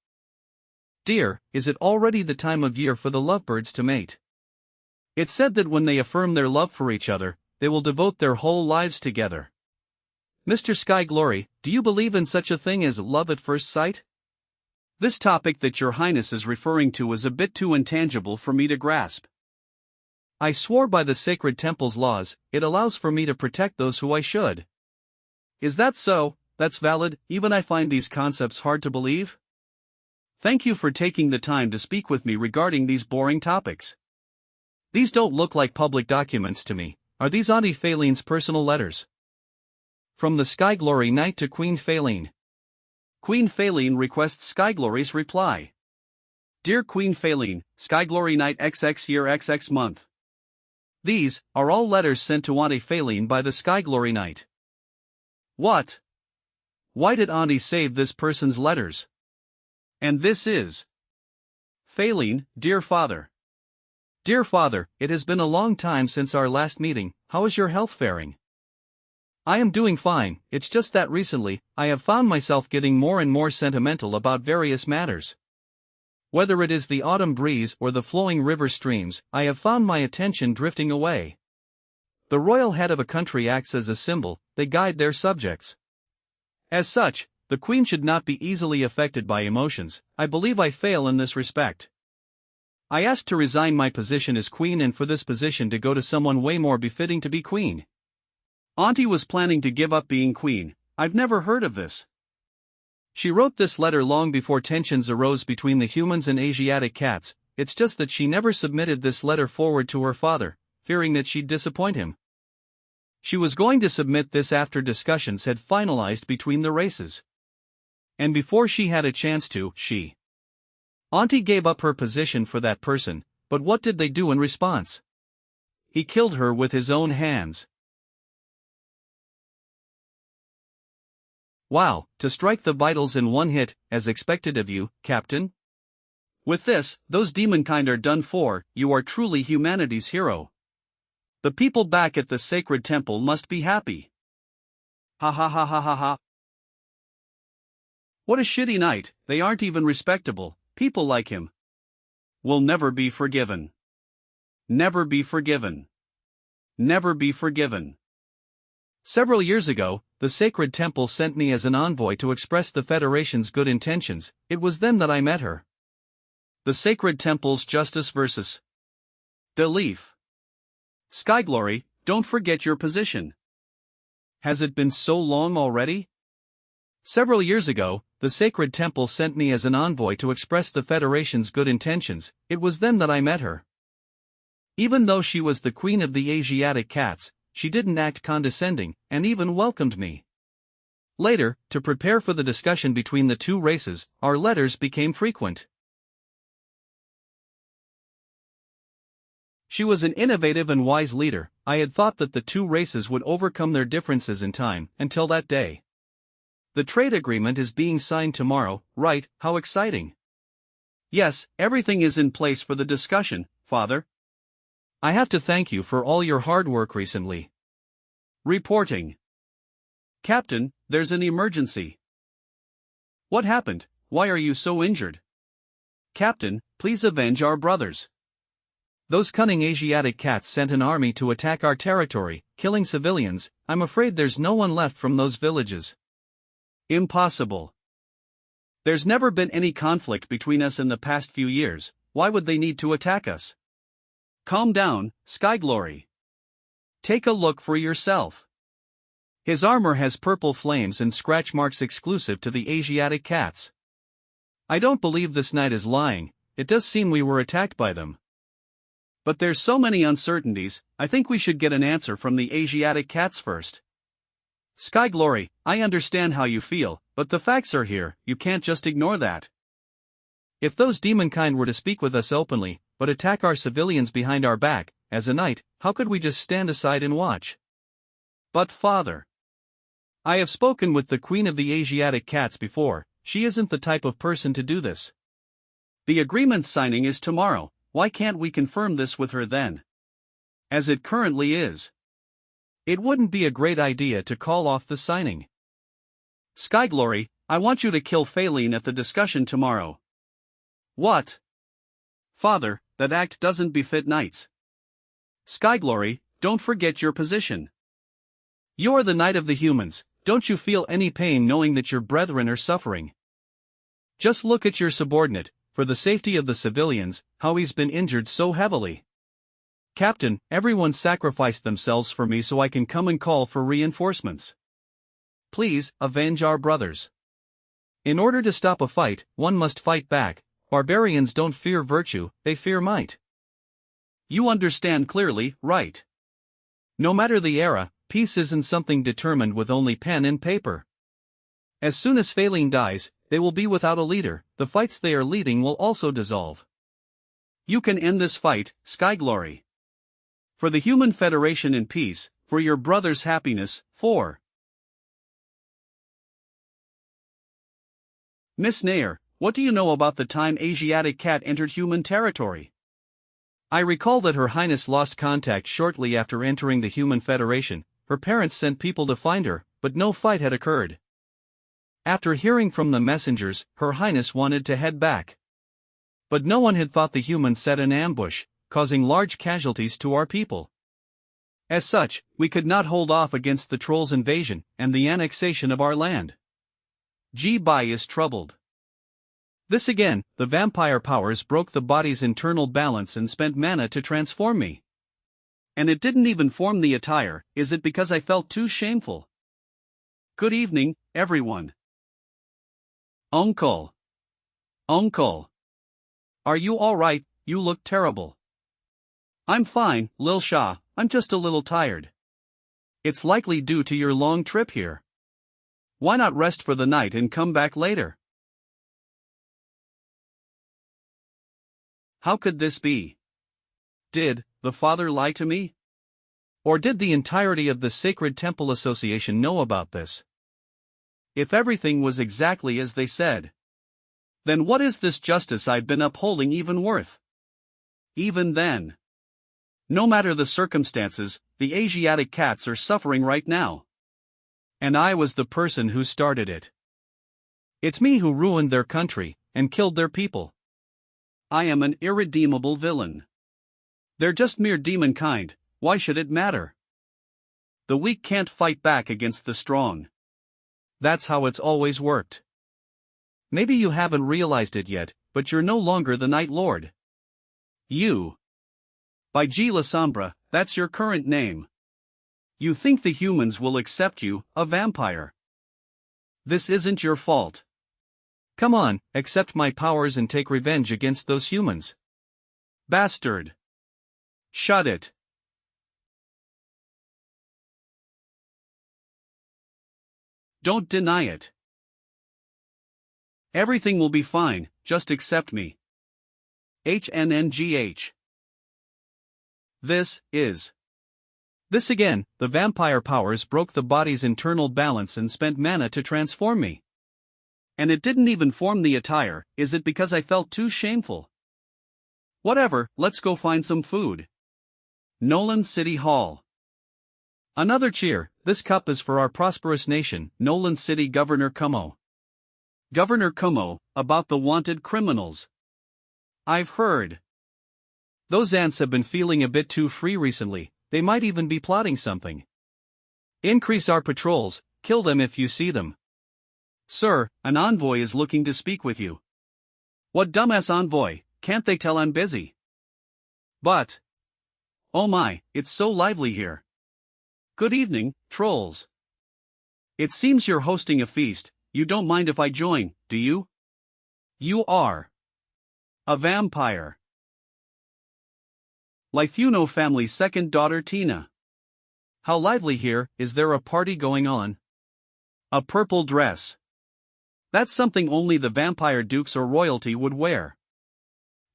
A: Dear, is it already the time of year for the lovebirds to mate? It's said that when they affirm their love for each other, they will devote their whole lives together. Mr. Sky Glory, do you believe in such a thing as love at first sight? This topic that Your Highness is referring to is a bit too intangible for me to grasp. I swore by the sacred temple's laws, it allows for me to protect those who I should. Is that so? That's valid, even I find these concepts hard to believe. Thank you for taking the time to speak with me regarding these boring topics. These don't look like public documents to me. Are these Auntie Feilin's personal letters? From the Sky Glory Knight to Queen Feilin. Queen Feilin requests Sky Glory's reply. Dear Queen Feilin, Sky Glory Knight XX year XX month. These are all letters sent to Auntie Feilin by the Sky Glory Knight. What? Why did Auntie save this person's letters? And this is Feilin, dear father. Dear father, it has been a long time since our last meeting, how is your health faring? I am doing fine, it's just that recently, I have found myself getting more and more sentimental about various matters. Whether it is the autumn breeze or the flowing river streams, I have found my attention drifting away. The royal head of a country acts as a symbol, they guide their subjects. As such, the queen should not be easily affected by emotions. I believe I fail in this respect. I asked to resign my position as queen and for this position to go to someone way more befitting to be queen. Auntie was planning to give up being queen. I've never heard of this. She wrote this letter long before tensions arose between the humans and Asiatic cats. It's just that she never submitted this letter forward to her father, fearing that she'd disappoint him. She was going to submit this after discussions had finalized between the races. And before she had a chance to, Auntie gave up her position for that person, but what did they do in response? He killed her with his own hands. Wow, to strike the vitals in one hit, as expected of you, Captain? With this, those demonkind are done for. You are truly humanity's hero. The people back at the sacred temple must be happy. Ha ha ha ha ha ha. What a shitty night, they aren't even respectable, people like him. Will never be forgiven. Never be forgiven. Never be forgiven. Several years ago, the sacred temple sent me as an envoy to express the Federation's good intentions. It was then that I met her. The sacred temple's justice versus belief. Sky Glory, don't forget your position. Has it been so long already? Several years ago, the sacred temple sent me as an envoy to express the Federation's good intentions. It was then that I met her. Even though she was the queen of the Asiatic cats, she didn't act condescending, and even welcomed me. Later, to prepare for the discussion between the two races, our letters became frequent. She was an innovative and wise leader. I had thought that the two races would overcome their differences in time, until that day. The trade agreement is being signed tomorrow, right? How exciting! Yes, everything is in place for the discussion, Father. I have to thank you for all your hard work recently. Reporting. Captain, there's an emergency. What happened? Why are you so injured? Captain, please avenge our brothers. Those cunning Asiatic cats sent an army to attack our territory, killing civilians. I'm afraid there's no one left from those villages. Impossible. There's never been any conflict between us in the past few years. Why would they need to attack us? Calm down, Sky Glory. Take a look for yourself. His armor has purple flames and scratch marks exclusive to the Asiatic cats. I don't believe this knight is lying. It does seem we were attacked by them. But there's so many uncertainties, I think we should get an answer from the Asiatic cats first. Sky Glory, I understand how you feel, but the facts are here, you can't just ignore that. If those demonkind were to speak with us openly, but attack our civilians behind our back, as a knight, how could we just stand aside and watch? But Father, I have spoken with the Queen of the Asiatic cats before. She isn't the type of person to do this. The agreement signing is tomorrow. Why can't we confirm this with her then? As it currently is. It wouldn't be a great idea to call off the signing. Sky Glory, I want you to kill Faline at the discussion tomorrow. What? Father, that act doesn't befit knights. Sky Glory, don't forget your position. You're the knight of the humans. Don't you feel any pain knowing that your brethren are suffering? Just look at your subordinate, for the safety of the civilians, how he's been injured so heavily. Captain, everyone sacrificed themselves for me so I can come and call for reinforcements. Please, avenge our brothers. In order to stop a fight, one must fight back. Barbarians don't fear virtue, they fear might. You understand clearly, right? No matter the era, peace isn't something determined with only pen and paper. As soon as Faline dies, they will be without a leader. The fights they are leading will also dissolve. You can end this fight, Sky Glory. For the human federation in peace, for your brother's happiness, for Miss Nair, what do you know about the time Asiatic cat entered human territory? I recall that Her Highness lost contact shortly after entering the Human Federation. Her parents sent people to find her, but no fight had occurred. After hearing from the messengers, Her Highness wanted to head back. But no one had thought the humans set an ambush, causing large casualties to our people. As such, we could not hold off against the trolls' invasion and the annexation of our land. Ji Bai is troubled. This again, the vampire powers broke the body's internal balance and spent mana to transform me. And it didn't even form the attire. Is it because I felt too shameful? Good evening, everyone. Uncle. Uncle. Are you alright? You look terrible. I'm fine, Lil Sha, I'm just a little tired. It's likely due to your long trip here. Why not rest for the night and come back later? How could this be? Did the father lie to me? Or did the entirety of the Sacred Temple Association know about this? If everything was exactly as they said, then what is this justice I've been upholding even worth? Even then, no matter the circumstances, the Asiatic cats are suffering right now. And I was the person who started it. It's me who ruined their country and killed their people. I am an irredeemable villain. They're just mere demon kind, why should it matter? The weak can't fight back against the strong. That's how it's always worked. Maybe you haven't realized it yet, but you're no longer the Night Lord. You. By G. La Sombra, that's your current name. You think the humans will accept you, a vampire. This isn't your fault. Come on, accept my powers and take revenge against those humans. Bastard. Shut it. Don't deny it. Everything will be fine, just accept me. HNNGH. This again, the vampire powers broke the body's internal balance and spent mana to transform me. And it didn't even form the attire. Is it because I felt too shameful? Whatever, let's go find some food. Nolan City Hall. Another cheer. This cup is for our prosperous nation, Nolan City Governor Kumo. Governor Kumo, about the wanted criminals. I've heard. Those ants have been feeling a bit too free recently, they might even be plotting something. Increase our patrols, kill them if you see them. Sir, an envoy is looking to speak with you. What dumbass envoy, can't they tell I'm busy? But. Oh my, it's so lively here. Good evening, trolls. It seems you're hosting a feast, you don't mind if I join, do you? You are. A vampire. Lifuno family's second daughter Tina. How lively here, is there a party going on? A purple dress. That's something only the vampire dukes or royalty would wear.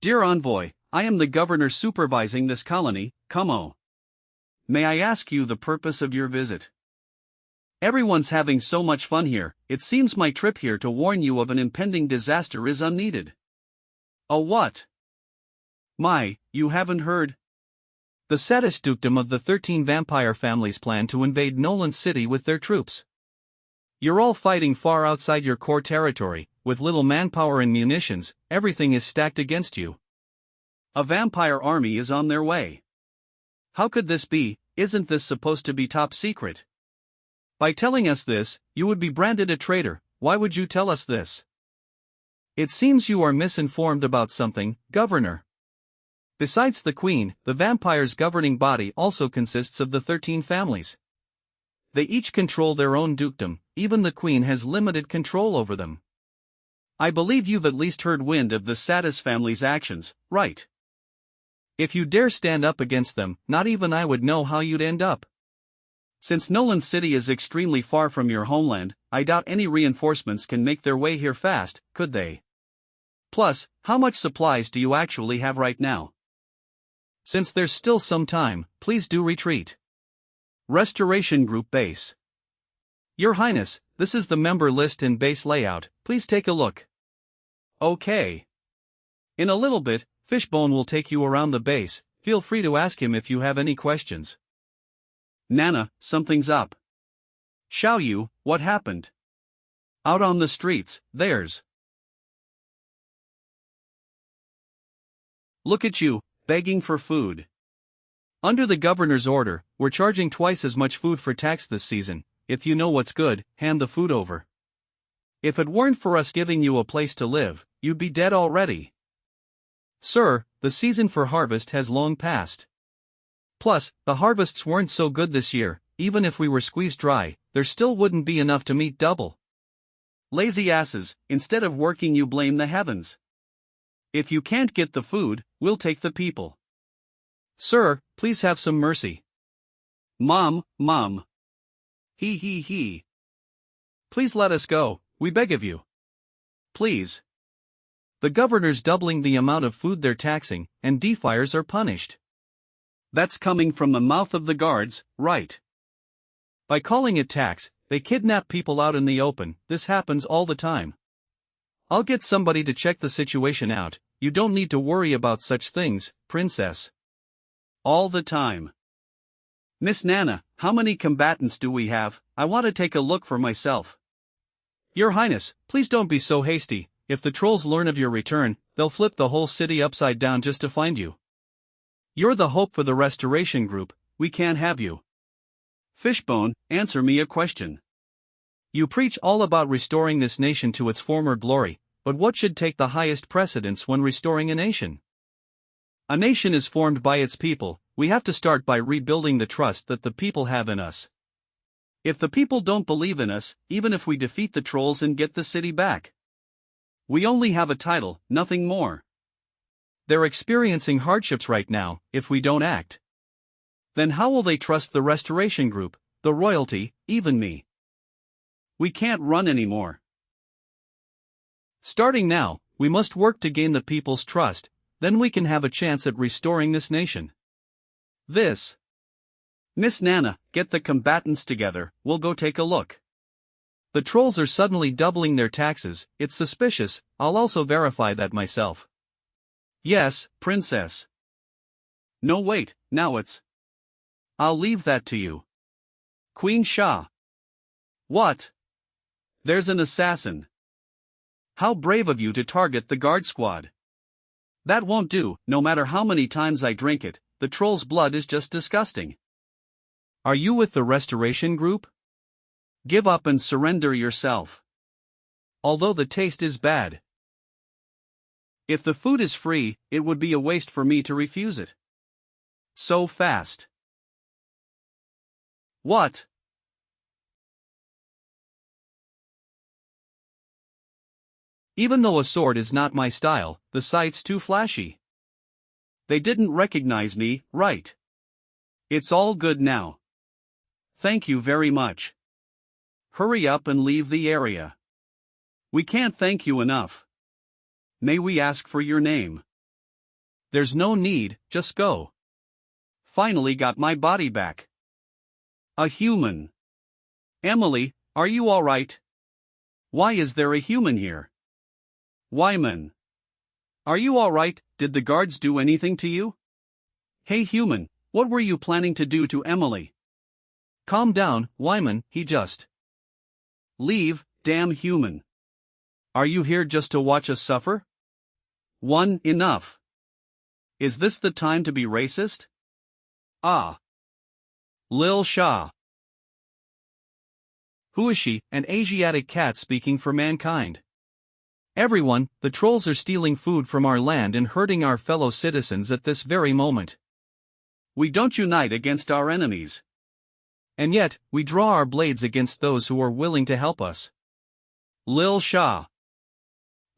A: Dear envoy, I am the governor supervising this colony, Kumo. May I ask you the purpose of your visit? Everyone's having so much fun here, it seems my trip here to warn you of an impending disaster is unneeded. A what? My, you haven't heard? The saddest dukedom of the 13 vampire families plan to invade Nolan City with their troops. You're all fighting far outside your core territory, with little manpower and munitions, everything is stacked against you. A vampire army is on their way. How could this be? Isn't this supposed to be top secret? By telling us this, you would be branded a traitor. Why would you tell us this? It seems you are misinformed about something, Governor. Besides the Queen, the vampire's governing body also consists of the 13 families. They each control their own dukedom, even the Queen has limited control over them. I believe you've at least heard wind of the Satis family's actions, right? If you dare stand up against them, not even I would know how you'd end up. Since Nolan City is extremely far from your homeland, I doubt any reinforcements can make their way here fast, could they? Plus, how much supplies do you actually have right now? Since there's still some time, please do retreat. Restoration Group Base. Your Highness, this is the member list and base layout, please take a look. Okay. In a little bit, Fishbone will take you around the base, feel free to ask him if you have any questions. Nana, something's up. Xiao Yu, what happened? Out on the streets, there's. Look at you, begging for food. Under the governor's order, we're charging twice as much food for tax this season. If you know what's good, hand the food over. If it weren't for us giving you a place to live, you'd be dead already. Sir, the season for harvest has long passed. Plus, the harvests weren't so good this year. Even if we were squeezed dry, there still wouldn't be enough to meet double. Lazy asses, instead of working you blame the heavens. If you can't get the food, we'll take the people. Sir, please have some mercy. Mom. He. Please let us go, we beg of you. Please. The governor's doubling the amount of food they're taxing, and defiers are punished. That's coming from the mouth of the guards, right? By calling it tax, they kidnap people out in the open. This happens all the time. I'll get somebody to check the situation out. You don't need to worry about such things, princess. All the time. Miss Nana, how many combatants do we have? I want to take a look for myself. Your Highness, please don't be so hasty. If the trolls learn of your return, they'll flip the whole city upside down just to find you. You're the hope for the restoration group. We can't have you. Fishbone, answer me a question. You preach all about restoring this nation to its former glory, but what should take the highest precedence when restoring a nation? A nation is formed by its people. We have to start by rebuilding the trust that the people have in us. If the people don't believe in us, even if we defeat the trolls and get the city back, we only have a title, nothing more. They're experiencing hardships right now. If we don't act, then how will they trust the restoration group, the royalty, even me? We can't run anymore. Starting now, we must work to gain the people's trust, then we can have a chance at restoring this nation. Miss Nana, get the combatants together, we'll go take a look. The trolls are suddenly doubling their taxes, it's suspicious. I'll also verify that myself. Yes, princess. No wait, now it's. I'll leave that to you. Queen Shah. What? There's an assassin. How brave of you to target the guard squad. That won't do, no matter how many times I drink it, the troll's blood is just disgusting. Are you with the restoration group? Give up and surrender yourself. Although the taste is bad. If the food is free, it would be a waste for me to refuse it. So fast. What? Even though a sword is not my style, the sight's too flashy. They didn't recognize me, right? It's all good now. Thank you very much. Hurry up and leave the area. We can't thank you enough. May we ask for your name? There's no need, just go. Finally got my body back. A human. Emily, are you all right? Why is there a human here? Wyman. Are you all right? Did the guards do anything to you? Hey human, what were you planning to do to Emily? Calm down, Wyman, he just. Leave, damn human. Are you here just to watch us suffer? One, enough. Is this the time to be racist? Ah. Lil Shah. Who is she? An Asiatic cat speaking for mankind. Everyone, the trolls are stealing food from our land and hurting our fellow citizens at this very moment. We don't unite against our enemies. And yet, we draw our blades against those who are willing to help us. Lil Shah.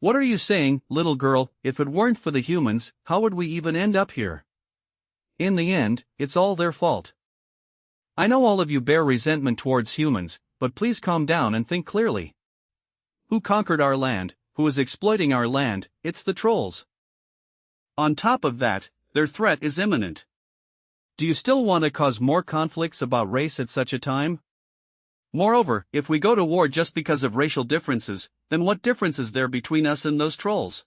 A: What are you saying, little girl? If it weren't for the humans, how would we even end up here? In the end, it's all their fault. I know all of you bear resentment towards humans, but please calm down and think clearly. Who conquered our land? Who is exploiting our land? It's the trolls. On top of that, their threat is imminent. Do you still want to cause more conflicts about race at such a time? Moreover, if we go to war just because of racial differences, then what difference is there between us and those trolls?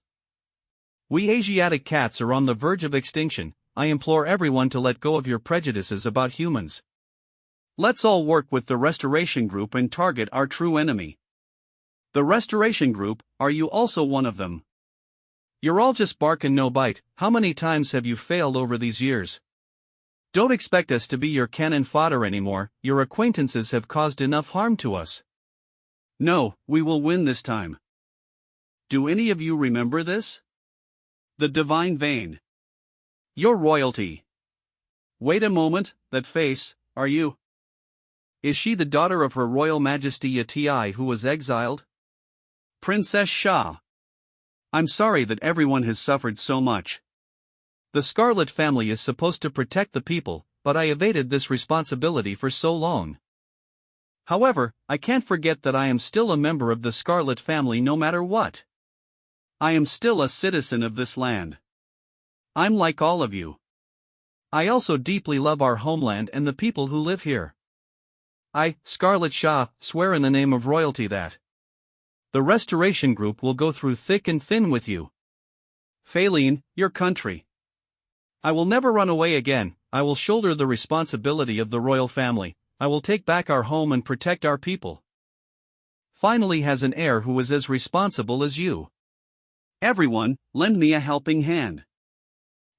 A: We Asiatic cats are on the verge of extinction. I implore everyone to let go of your prejudices about humans. Let's all work with the Restoration Group and target our true enemy. The Restoration Group, are you also one of them? You're all just bark and no bite. How many times have you failed over these years? Don't expect us to be your cannon fodder anymore, your acquaintances have caused enough harm to us. No, we will win this time. Do any of you remember this? The divine vein. Your royalty. Wait a moment, that face, are you? Is she the daughter of Her Royal Majesty Yati who was exiled? Princess Xia. I'm sorry that everyone has suffered so much. The Scarlet family is supposed to protect the people, but I evaded this responsibility for so long. However, I can't forget that I am still a member of the Scarlet family no matter what. I am still a citizen of this land. I'm like all of you. I also deeply love our homeland and the people who live here. I, Scarlet Xia, swear in the name of royalty that the Restoration Group will go through thick and thin with you. Faline, your country. I will never run away again. I will shoulder the responsibility of the royal family. I will take back our home and protect our people. Finally has an heir who is as responsible as you. Everyone, lend me a helping hand.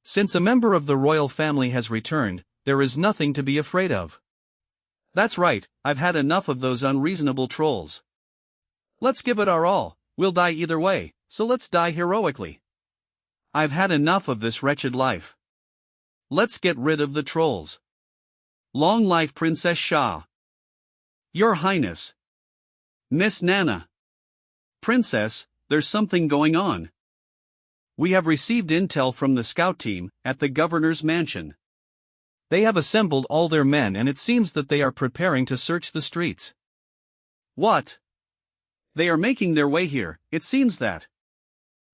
A: Since a member of the royal family has returned, there is nothing to be afraid of. That's right, I've had enough of those unreasonable trolls. Let's give it our all, we'll die either way, so let's die heroically. I've had enough of this wretched life. Let's get rid of the trolls. Long life Princess Xia. Your Highness. Miss Nana. Princess, there's something going on. We have received intel from the scout team at the governor's mansion. They have assembled all their men and it seems that they are preparing to search the streets. What? They are making their way here, it seems that.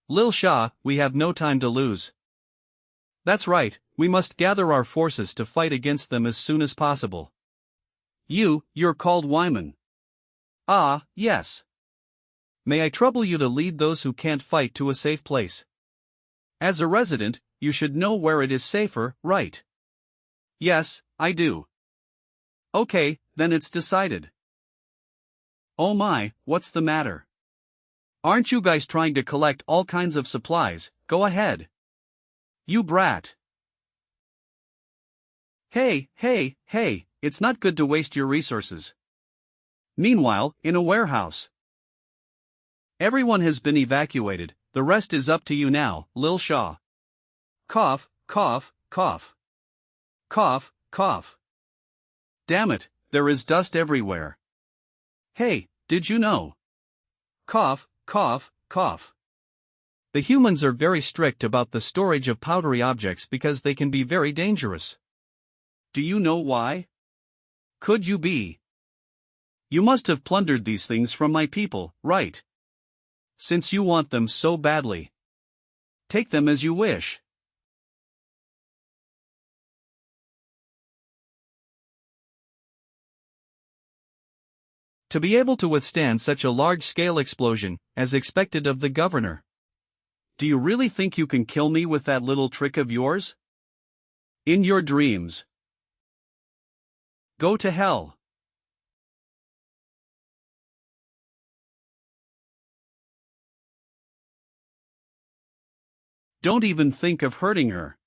A: Lil Xia, we have no time to lose. That's right, we must gather our forces to fight against them as soon as possible. You're called Wyman. Ah, yes. May I trouble you to lead those who can't fight to a safe place? As a resident, you should know where it is safer, right? Yes, I do. Okay, then it's decided. Oh my, what's the matter? Aren't you guys trying to collect all kinds of supplies? Go ahead. You brat. Hey, it's not good to waste your resources. Meanwhile, in a warehouse. Everyone has been evacuated, the rest is up to you now, Lil Xia. Cough, cough, cough. Cough, cough. Damn it, there is dust everywhere. Hey, did you know? Cough, cough, cough. The humans are very strict about the storage of powdery objects because they can be very dangerous. Do you know why? Could you be? You must have plundered these things from my people, right? Since you want them so badly. Take them as you wish. To be able to withstand such a large-scale explosion, as expected of the governor. Do you really think you can kill me with that little trick of yours? In your dreams. Go to hell. Don't even think of hurting her.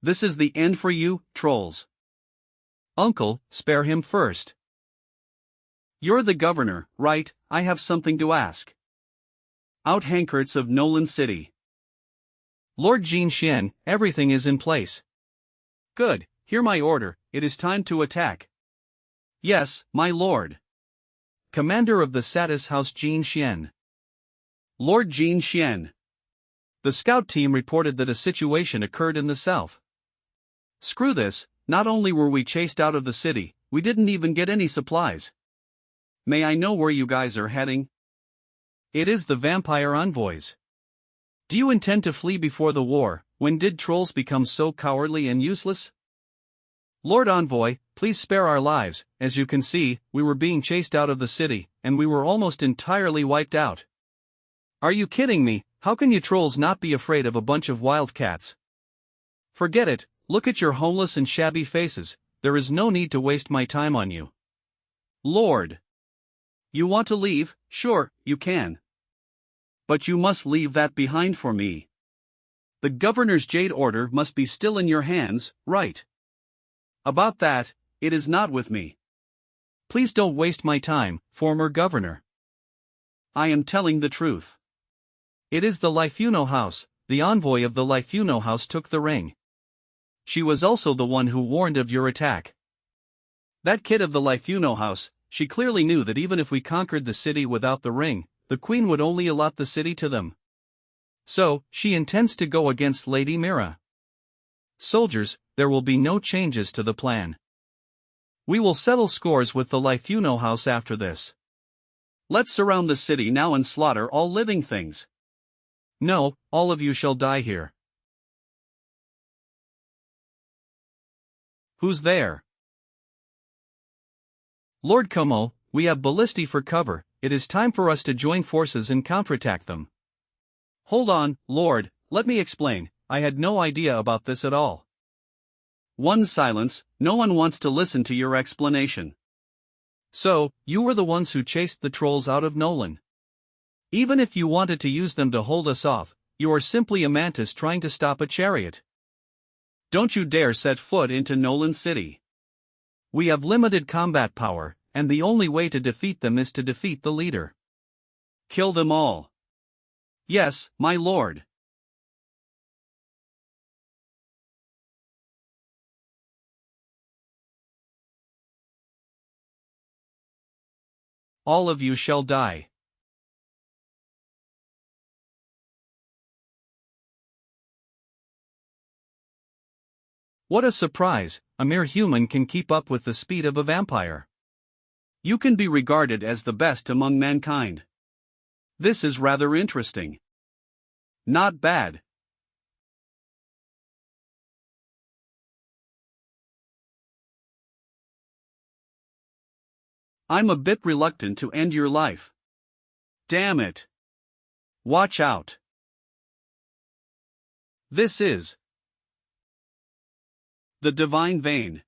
A: This is the end for you, trolls. Uncle, spare him first. You're the governor, right? I have something to ask. Out Hankerts of Nolan City. Lord Xianxia, everything is in place. Good, hear my order, it is time to attack. Yes, my lord. Commander of the Satis House Xianxia. Lord Xianxia. The scout team reported that a situation occurred in the south. Screw this, not only were we chased out of the city, we didn't even get any supplies. May I know where you guys are heading? It is the vampire envoys. Do you intend to flee before the war? When did trolls become so cowardly and useless? Lord Envoy, please spare our lives. As you can see, we were being chased out of the city, and we were almost entirely wiped out. Are you kidding me? How can you trolls not be afraid of a bunch of wildcats? Forget it, look at your homeless and shabby faces, there is no need to waste my time on you. Lord. You want to leave? Sure, you can. But you must leave that behind for me. The governor's jade order must be still in your hands, right? About that, it is not with me. Please don't waste my time, former governor. I am telling the truth. It is the Lifuno house. The envoy of the Lifuno house took the ring. She was also the one who warned of your attack. That kid of the Lifuno house, she clearly knew that even if we conquered the city without the ring, the queen would only allot the city to them. So, she intends to go against Lady Mira. Soldiers, there will be no changes to the plan. We will settle scores with the Lifuno house after this. Let's surround the city now and slaughter all living things. No, all of you shall die here. Who's there? Lord Como, we have ballistae for cover. It is time for us to join forces and counterattack them. Hold on, Lord, let me explain. I had no idea about this at all. One silence, no one wants to listen to your explanation. So, you were the ones who chased the trolls out of Nolan. Even if you wanted to use them to hold us off, you are simply a mantis trying to stop a chariot. Don't you dare set foot into Nolan City. We have limited combat power, and the only way to defeat them is to defeat the leader. Kill them all. Yes, my lord. All of you shall die. What a surprise, a mere human can keep up with the speed of a vampire. You can be regarded as the best among mankind. This is rather interesting. Not bad. I'm a bit reluctant to end your life. Damn it. Watch out. This is the divine vein.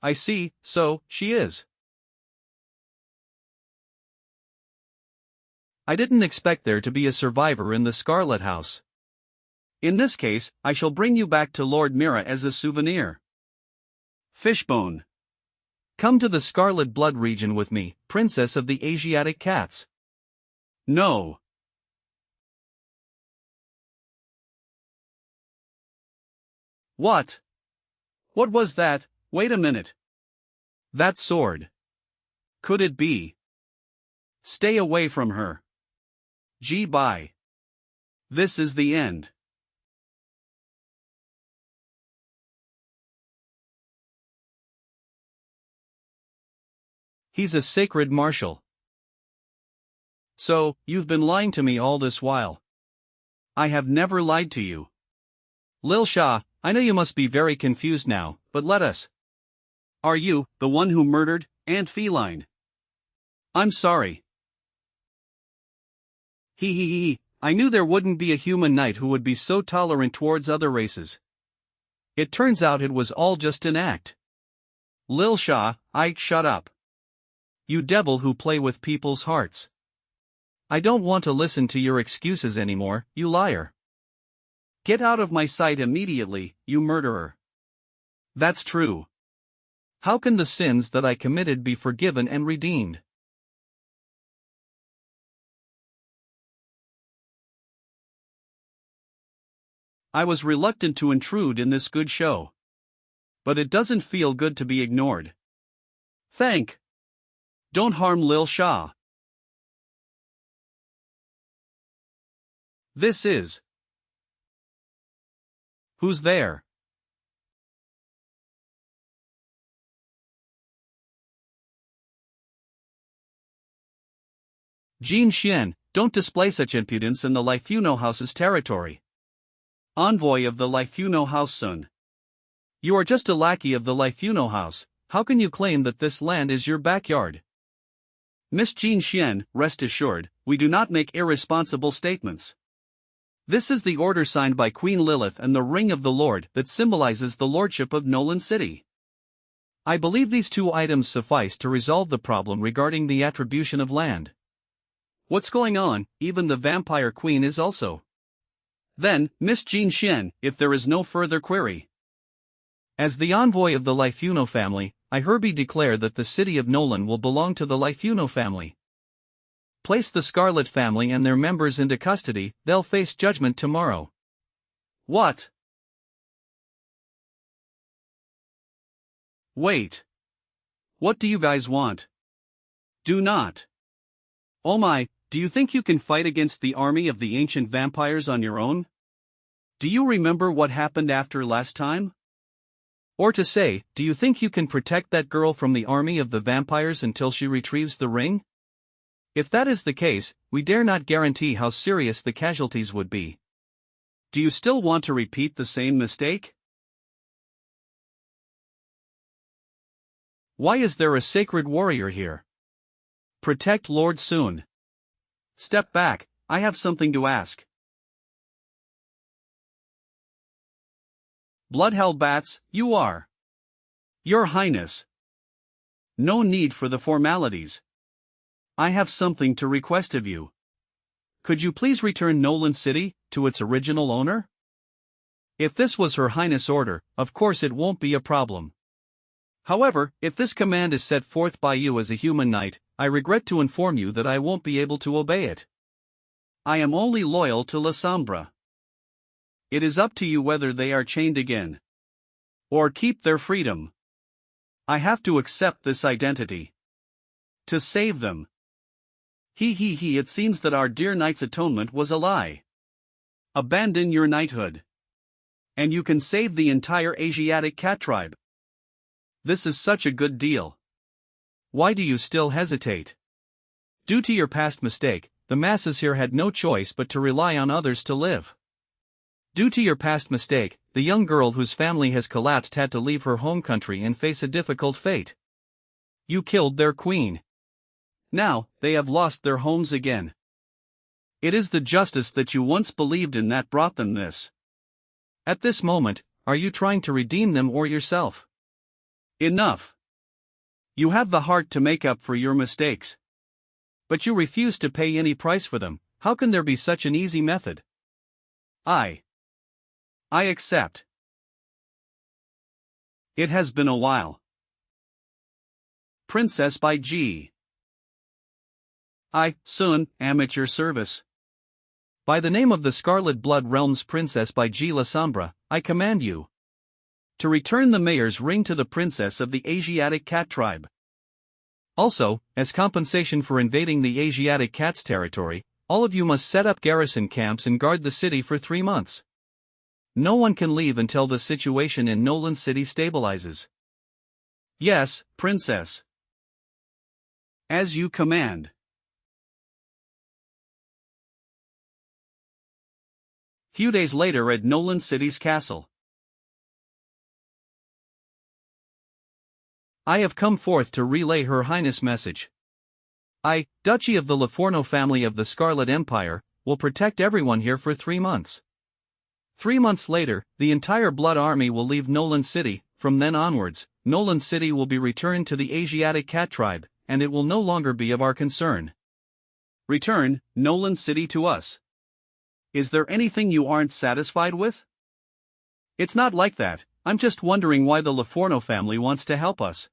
A: I see, so, she is. I didn't expect there to be a survivor in the Scarlet House. In this case, I shall bring you back to Lord Mira as a souvenir. Fishbone. Come to the Scarlet Blood region with me, Princess of the Asiatic Cats. No. What? What was that? Wait a minute. That sword. Could it be? Stay away from her. Bye. This is the end. He's a sacred marshal. So, you've been lying to me all this while. I have never lied to you. Lil Shah, I know you must be very confused now, but let us. Are you the one who murdered Aunt Feline? I'm sorry. I knew there wouldn't be a human knight who would be so tolerant towards other races. It turns out it was all just an act. Lil Shah, shut up. You devil who play with people's hearts. I don't want to listen to your excuses anymore, you liar. Get out of my sight immediately, you murderer. That's true. How can the sins that I committed be forgiven and redeemed? I was reluctant to intrude in this good show. But it doesn't feel good to be ignored. Don't harm Lil Shah. This is. Who's there? Xianxia, don't display such impudence in the Lifuno House's territory. Envoy of the Lifuno House son. You are just a lackey of the Lifuno House. How can you claim that this land is your backyard? Miss Xianxia, rest assured, we do not make irresponsible statements. This is the order signed by Queen Lilith and the Ring of the Lord that symbolizes the lordship of Nolan City. I believe these two items suffice to resolve the problem regarding the attribution of land. What's going on? Even the vampire queen is also. Then, Miss Jean Shen, if there is no further query. As the envoy of the Lifuno family, I hereby declare that the city of Nolan will belong to the Lifuno family. Place the Scarlet family and their members into custody, they'll face judgment tomorrow. What? Wait. What do you guys want? Do not. Oh my, do you think you can fight against the army of the ancient vampires on your own? Do you remember what happened after last time? Or to say, do you think you can protect that girl from the army of the vampires until she retrieves the ring? If that is the case, we dare not guarantee how serious the casualties would be. Do you still want to repeat the same mistake? Why is there a sacred warrior here? Protect Lord Sun. Step back, I have something to ask. Bloodhell bats, you are. Your Highness. No need for the formalities. I have something to request of you. Could you please return Nolan City to its original owner? If this was Her Highness' order, of course it won't be a problem. However, if this command is set forth by you as a human knight, I regret to inform you that I won't be able to obey it. I am only loyal to La Sombra. It is up to you whether they are chained again. Or keep their freedom. I have to accept this identity. To save them. It seems that our dear knight's atonement was a lie. Abandon your knighthood. And you can save the entire Asiatic cat tribe. This is such a good deal. Why do you still hesitate? Due to your past mistake, the masses here had no choice but to rely on others to live. Due to your past mistake, the young girl whose family has collapsed had to leave her home country and face a difficult fate. You killed their queen. Now, they have lost their homes again. It is the justice that you once believed in that brought them this. At this moment, are you trying to redeem them or yourself? Enough. You have the heart to make up for your mistakes. But you refuse to pay any price for them. How can there be such an easy method? I accept. It has been a while. Princess by G. Sun, amateur service. By the name of the Scarlet Blood Realm's Princess by G. La Sombra, I command you to return the mayor's ring to the princess of the Asiatic cat tribe. Also, as compensation for invading the Asiatic cat's territory, all of you must set up garrison camps and guard the city for 3 months. No one can leave until the situation in Nolan City stabilizes. Yes, princess. As you command. Few days later at Nolan City's castle. I have come forth to relay Her Highness' message. Duchy of the Liforno family of the Scarlet Empire, will protect everyone here for 3 months. 3 months later, the entire Blood Army will leave Nolan City. From then onwards, Nolan City will be returned to the Asiatic cat tribe, and it will no longer be of our concern. Return Nolan City to us. Is there anything you aren't satisfied with? It's not like that. I'm just wondering why the Liforno family wants to help us.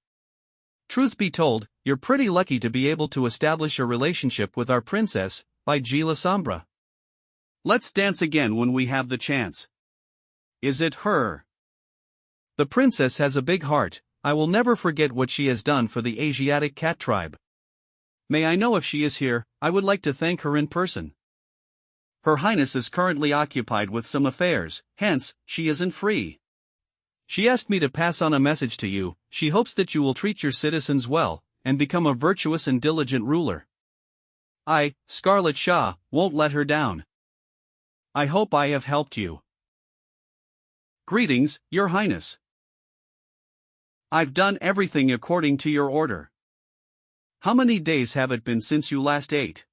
A: Truth be told, you're pretty lucky to be able to establish a relationship with our princess, by G. La Sombra. Let's dance again when we have the chance. Is it her? The princess has a big heart. I will never forget what she has done for the Asiatic cat tribe. May I know if she is here? I would like to thank her in person. Her Highness is currently occupied with some affairs, hence, she isn't free. She asked me to pass on a message to you. She hopes that you will treat your citizens well, and become a virtuous and diligent ruler. I, Scarlet Shah, won't let her down. I hope I have helped you. Greetings, Your Highness. I've done everything according to your order. How many days have it been since you last ate?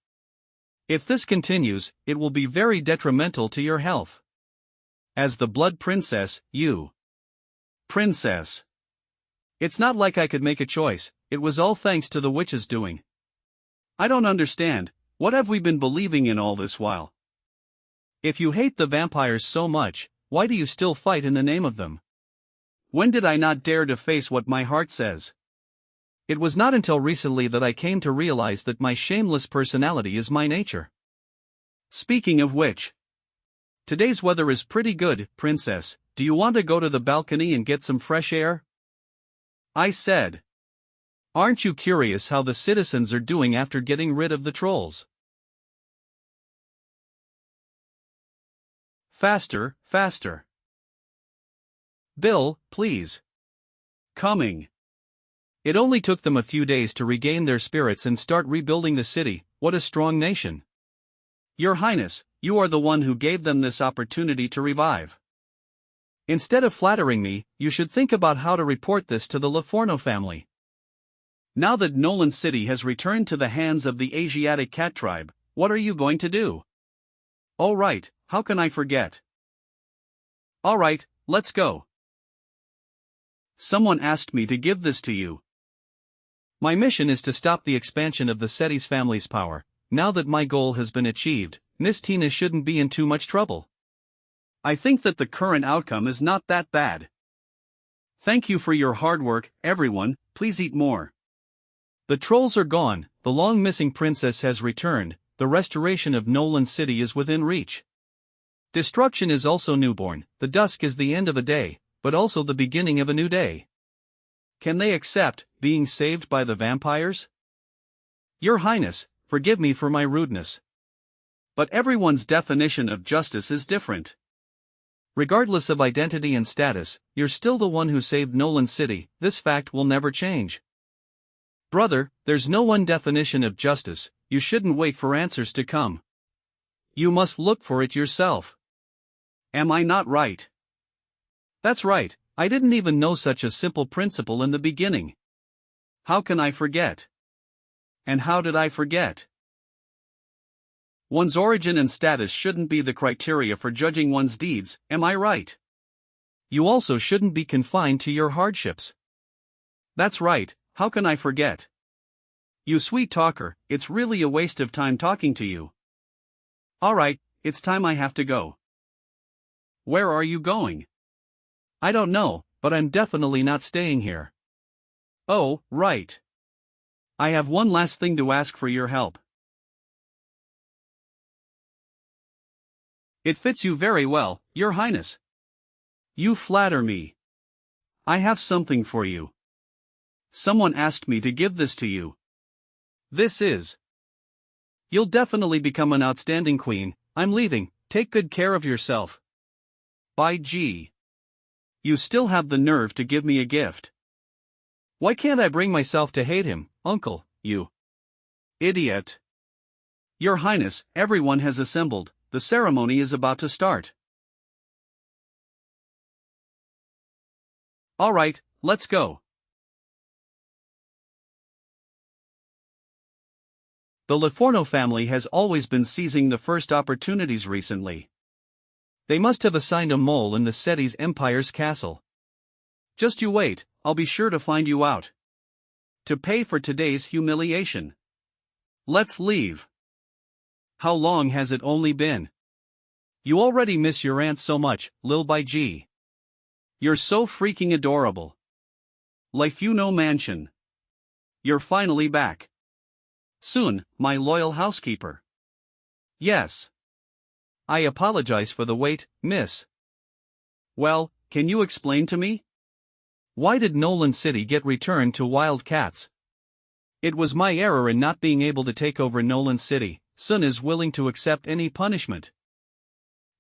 A: If this continues, it will be very detrimental to your health. As the Blood Princess, you. Princess. It's not like I could make a choice, it was all thanks to the witch's doing. I don't understand, what have we been believing in all this while? If you hate the vampires so much, why do you still fight in the name of them? When did I not dare to face what my heart says? It was not until recently that I came to realize that my shameless personality is my nature. Speaking of which, today's weather is pretty good, princess. Do you want to go to the balcony and get some fresh air? I said. Aren't you curious how the citizens are doing after getting rid of the trolls? Faster, faster. Bill, please. Coming. It only took them a few days to regain their spirits and start rebuilding the city. What a strong nation. Your Highness, you are the one who gave them this opportunity to revive. Instead of flattering me, you should think about how to report this to the Livorno family. Now that Nolan City has returned to the hands of the Asiatic cat tribe, what are you going to do? Oh right, how can I forget? Alright, let's go. Someone asked me to give this to you. My mission is to stop the expansion of the Cetis family's power. Now that my goal has been achieved, Miss Tina shouldn't be in too much trouble. I think that the current outcome is not that bad. Thank you for your hard work, everyone. Please eat more. The trolls are gone, the long-missing princess has returned, the restoration of Nolan City is within reach. Destruction is also newborn, the dusk is the end of a day, but also the beginning of a new day. Can they accept being saved by the vampires? Your Highness, forgive me for my rudeness. But everyone's definition of justice is different. Regardless of identity and status, you're still the one who saved Nolan City. This fact will never change. Brother, there's no one definition of justice. You shouldn't wait for answers to come. You must look for it yourself. Am I not right? That's right, I didn't even know such a simple principle in the beginning. How can I forget? And how did I forget? One's origin and status shouldn't be the criteria for judging one's deeds, am I right? You also shouldn't be confined to your hardships. That's right, how can I forget? You sweet talker, it's really a waste of time talking to you. Alright, it's time I have to go. Where are you going? I don't know, but I'm definitely not staying here. Oh, right. I have one last thing to ask for your help. It fits you very well, Your Highness. You flatter me. I have something for you. Someone asked me to give this to you. This is. You'll definitely become an outstanding queen. I'm leaving, take good care of yourself. By G. You still have the nerve to give me a gift. Why can't I bring myself to hate him, uncle, you idiot? Your Highness, everyone has assembled, the ceremony is about to start. Alright, let's go. The Livorno family has always been seizing the first opportunities recently. They must have assigned a mole in the Cetis Empire's castle. Just you wait, I'll be sure to find you out. To pay for today's humiliation. Let's leave. How long has it only been? You already miss your aunt so much, Lil by G. You're so freaking adorable. Lifuno Mansion. You're finally back. Soon, my loyal housekeeper. Yes. I apologize for the wait, miss. Well, can you explain to me? Why did Nolan City get returned to wild cats? It was my error in not being able to take over Nolan City. Sun is willing to accept any punishment.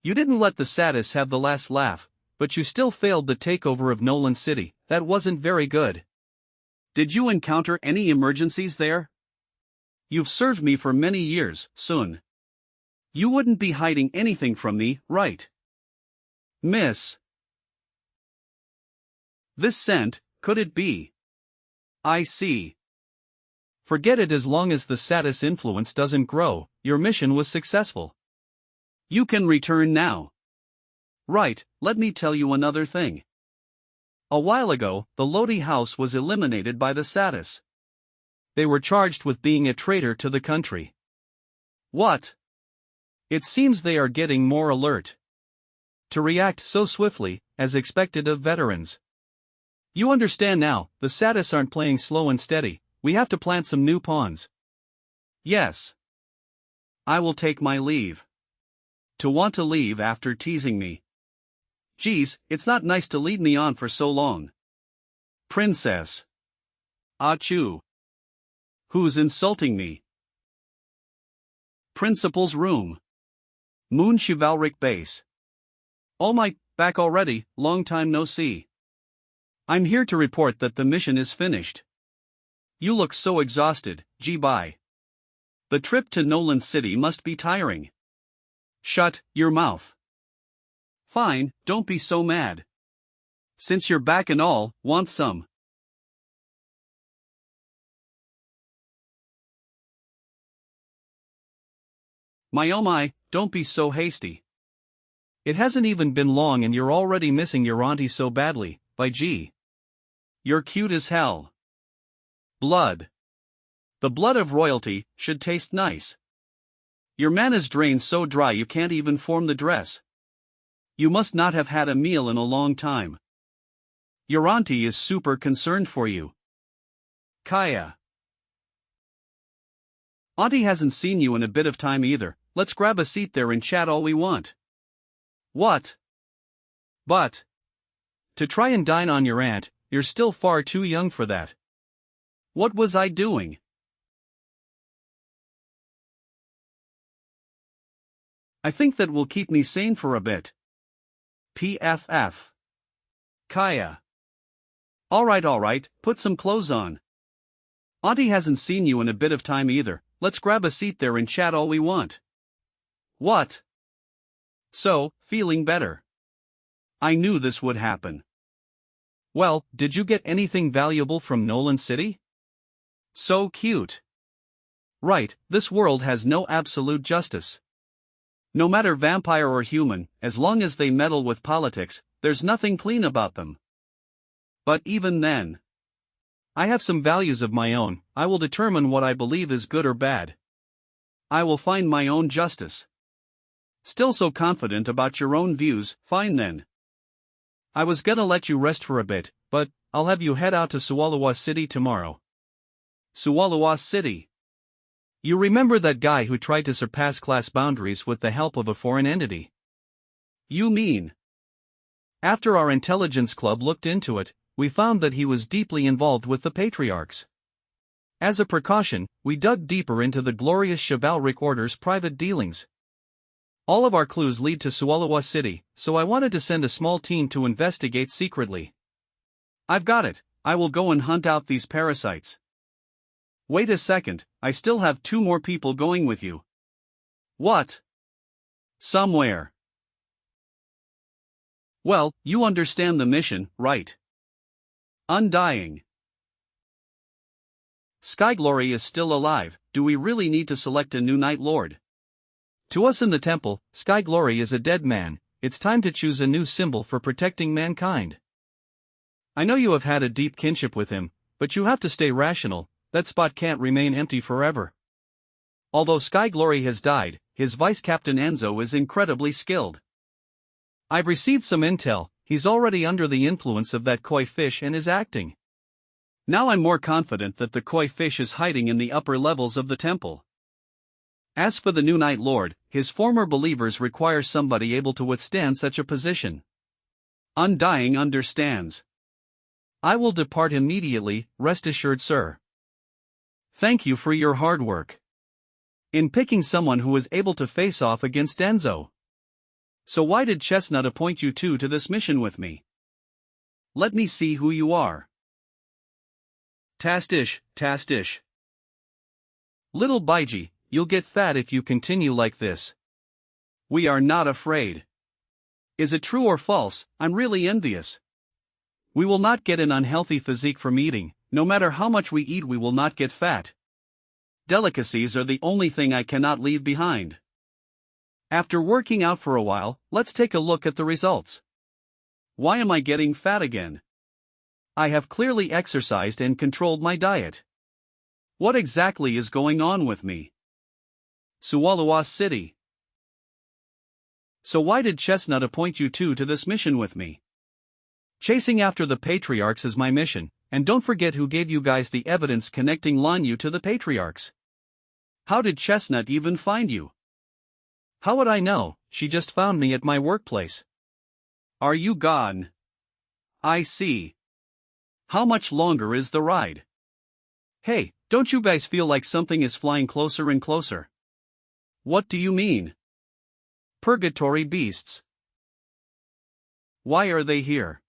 A: You didn't let the Satis have the last laugh, but you still failed the takeover of Nolan City. That wasn't very good. Did you encounter any emergencies there? You've served me for many years, Sun. You wouldn't be hiding anything from me, right? Miss. This scent, could it be? I see. Forget it. As long as the Satis influence doesn't grow, your mission was successful. You can return now. Right, let me tell you another thing. A while ago, the Lodi house was eliminated by the Satis. They were charged with being a traitor to the country. What? It seems they are getting more alert to react so swiftly, as expected of veterans. You understand now, the Satis aren't playing slow and steady, we have to plant some new pawns. Yes. I will take my leave. To want to leave after teasing me. Geez, it's not nice to lead me on for so long. Princess. Achoo. Who's insulting me? Principal's room. Moon chivalric base. Oh my, back already, long time no see. I'm here to report that the mission is finished. You look so exhausted, gee bye. The trip to Nolan City must be tiring. Shut your mouth. Fine, don't be so mad. Since you're back and all, want some? My oh my, don't be so hasty. It hasn't even been long and you're already missing your auntie so badly, by gee. You're cute as hell. Blood. The blood of royalty should taste nice. Your mana's drained so dry you can't even form the dress. You must not have had a meal in a long time. Your auntie is super concerned for you. Kaya. Auntie hasn't seen you in a bit of time either, let's grab a seat there and chat all we want. What? But. To try and dine on your aunt, you're still far too young for that. What was I doing? I think that will keep me sane for a bit. PFF. Kaya. Alright, put some clothes on. Auntie hasn't seen you in a bit of time either, let's grab a seat there and chat all we want. What? So, feeling better. I knew this would happen. Well, did you get anything valuable from Nolan City? So cute. Right, this world has no absolute justice. No matter vampire or human, as long as they meddle with politics, there's nothing clean about them. But even then, I have some values of my own, I will determine what I believe is good or bad. I will find my own justice. Still so confident about your own views, fine then. I was gonna let you rest for a bit, but I'll have you head out to Suwalawa City tomorrow. Suwalawa City. You remember that guy who tried to surpass class boundaries with the help of a foreign entity? You mean? After our intelligence club looked into it, we found that he was deeply involved with the patriarchs. As a precaution, we dug deeper into the glorious chivalric order's private dealings. All of our clues lead to Suwalawa City, so I wanted to send a small team to investigate secretly. I've got it, I will go and hunt out these parasites. Wait a second, I still have 2 more people going with you. What? Somewhere. Well, you understand the mission, right? Undying. Skyglory is still alive, do we really need to select a new Night Lord? To us in the temple, Skyglory is a dead man, it's time to choose a new symbol for protecting mankind. I know you have had a deep kinship with him, but you have to stay rational. That spot can't remain empty forever. Although Skyglory has died, his vice captain Enzo is incredibly skilled. I've received some intel, he's already under the influence of that koi fish and is acting. Now I'm more confident that the koi fish is hiding in the upper levels of the temple. As for the new Night Lord, his former believers require somebody able to withstand such a position. Undying understands. I will depart immediately, rest assured, sir. Thank you for your hard work in picking someone who is able to face off against Enzo. So why did Chestnut appoint you two to this mission with me? Let me see who you are. Tastish. Little Baiji, you'll get fat if you continue like this. We are not afraid. Is it true or false? I'm really envious. We will not get an unhealthy physique from eating. No matter how much we eat, we will not get fat. Delicacies are the only thing I cannot leave behind. After working out for a while, let's take a look at the results. Why am I getting fat again? I have clearly exercised and controlled my diet. What exactly is going on with me? Suwalawa City. So why did Chestnut appoint you two to this mission with me? Chasing after the patriarchs is my mission, and don't forget who gave you guys the evidence connecting Lanyu to the patriarchs. How did Chestnut even find you? How would I know? She just found me at my workplace. Are you gone? I see. How much longer is the ride? Hey, don't you guys feel like something is flying closer and closer? What do you mean? Purgatory beasts. Why are they here?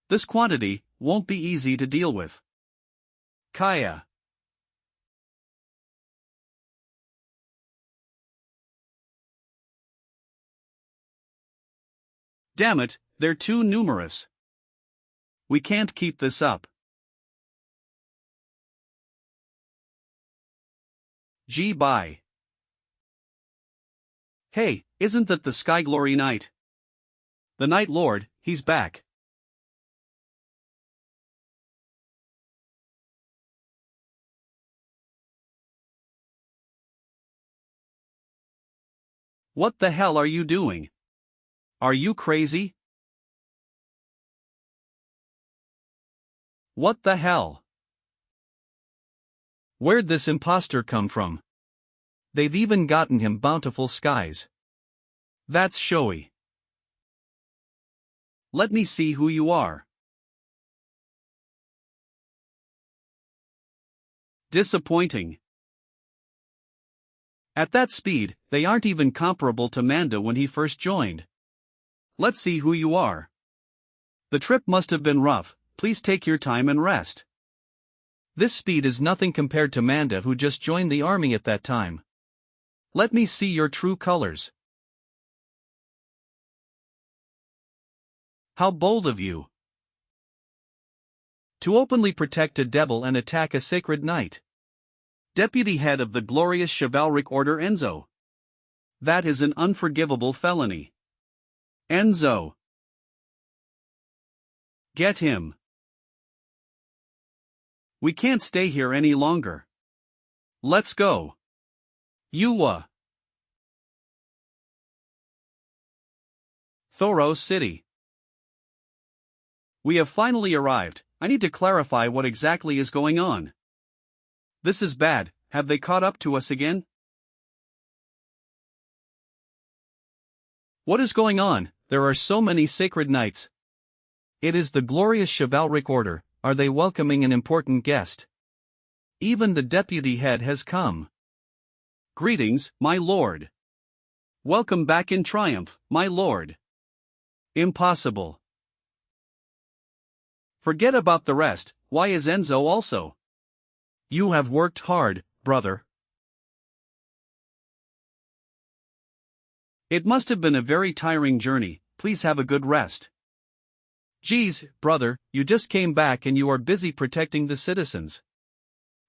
A: This quantity won't be easy to deal with. Kaya. Damn it, they're too numerous. We can't keep this up. Gee, bye. Hey, isn't that the Sky Glory Knight? The Night Lord, he's back. What the hell are you doing? Are you crazy? What the hell? Where'd this imposter come from? They've even gotten him bountiful skies. That's showy. Let me see who you are. Disappointing. At that speed, they aren't even comparable to Manda when he first joined. Let's see who you are. The trip must have been rough, please take your time and rest. This speed is nothing compared to Manda who just joined the army at that time. Let me see your true colors. How bold of you. To openly protect a devil and attack a sacred knight. Deputy head of the glorious chivalric order Enzo. That is an unforgivable felony. Enzo. Get him. We can't stay here any longer. Let's go. Yuwa. Thoros City. We have finally arrived. I need to clarify what exactly is going on. This is bad, have they caught up to us again? What is going on? There are so many sacred knights. It is the glorious chivalric order, are they welcoming an important guest? Even the deputy head has come. Greetings, my lord. Welcome back in triumph, my lord. Impossible. Forget about the rest, why is Enzo also? You have worked hard, brother. It must have been a very tiring journey, please have a good rest. Geez, brother, you just came back and you are busy protecting the citizens.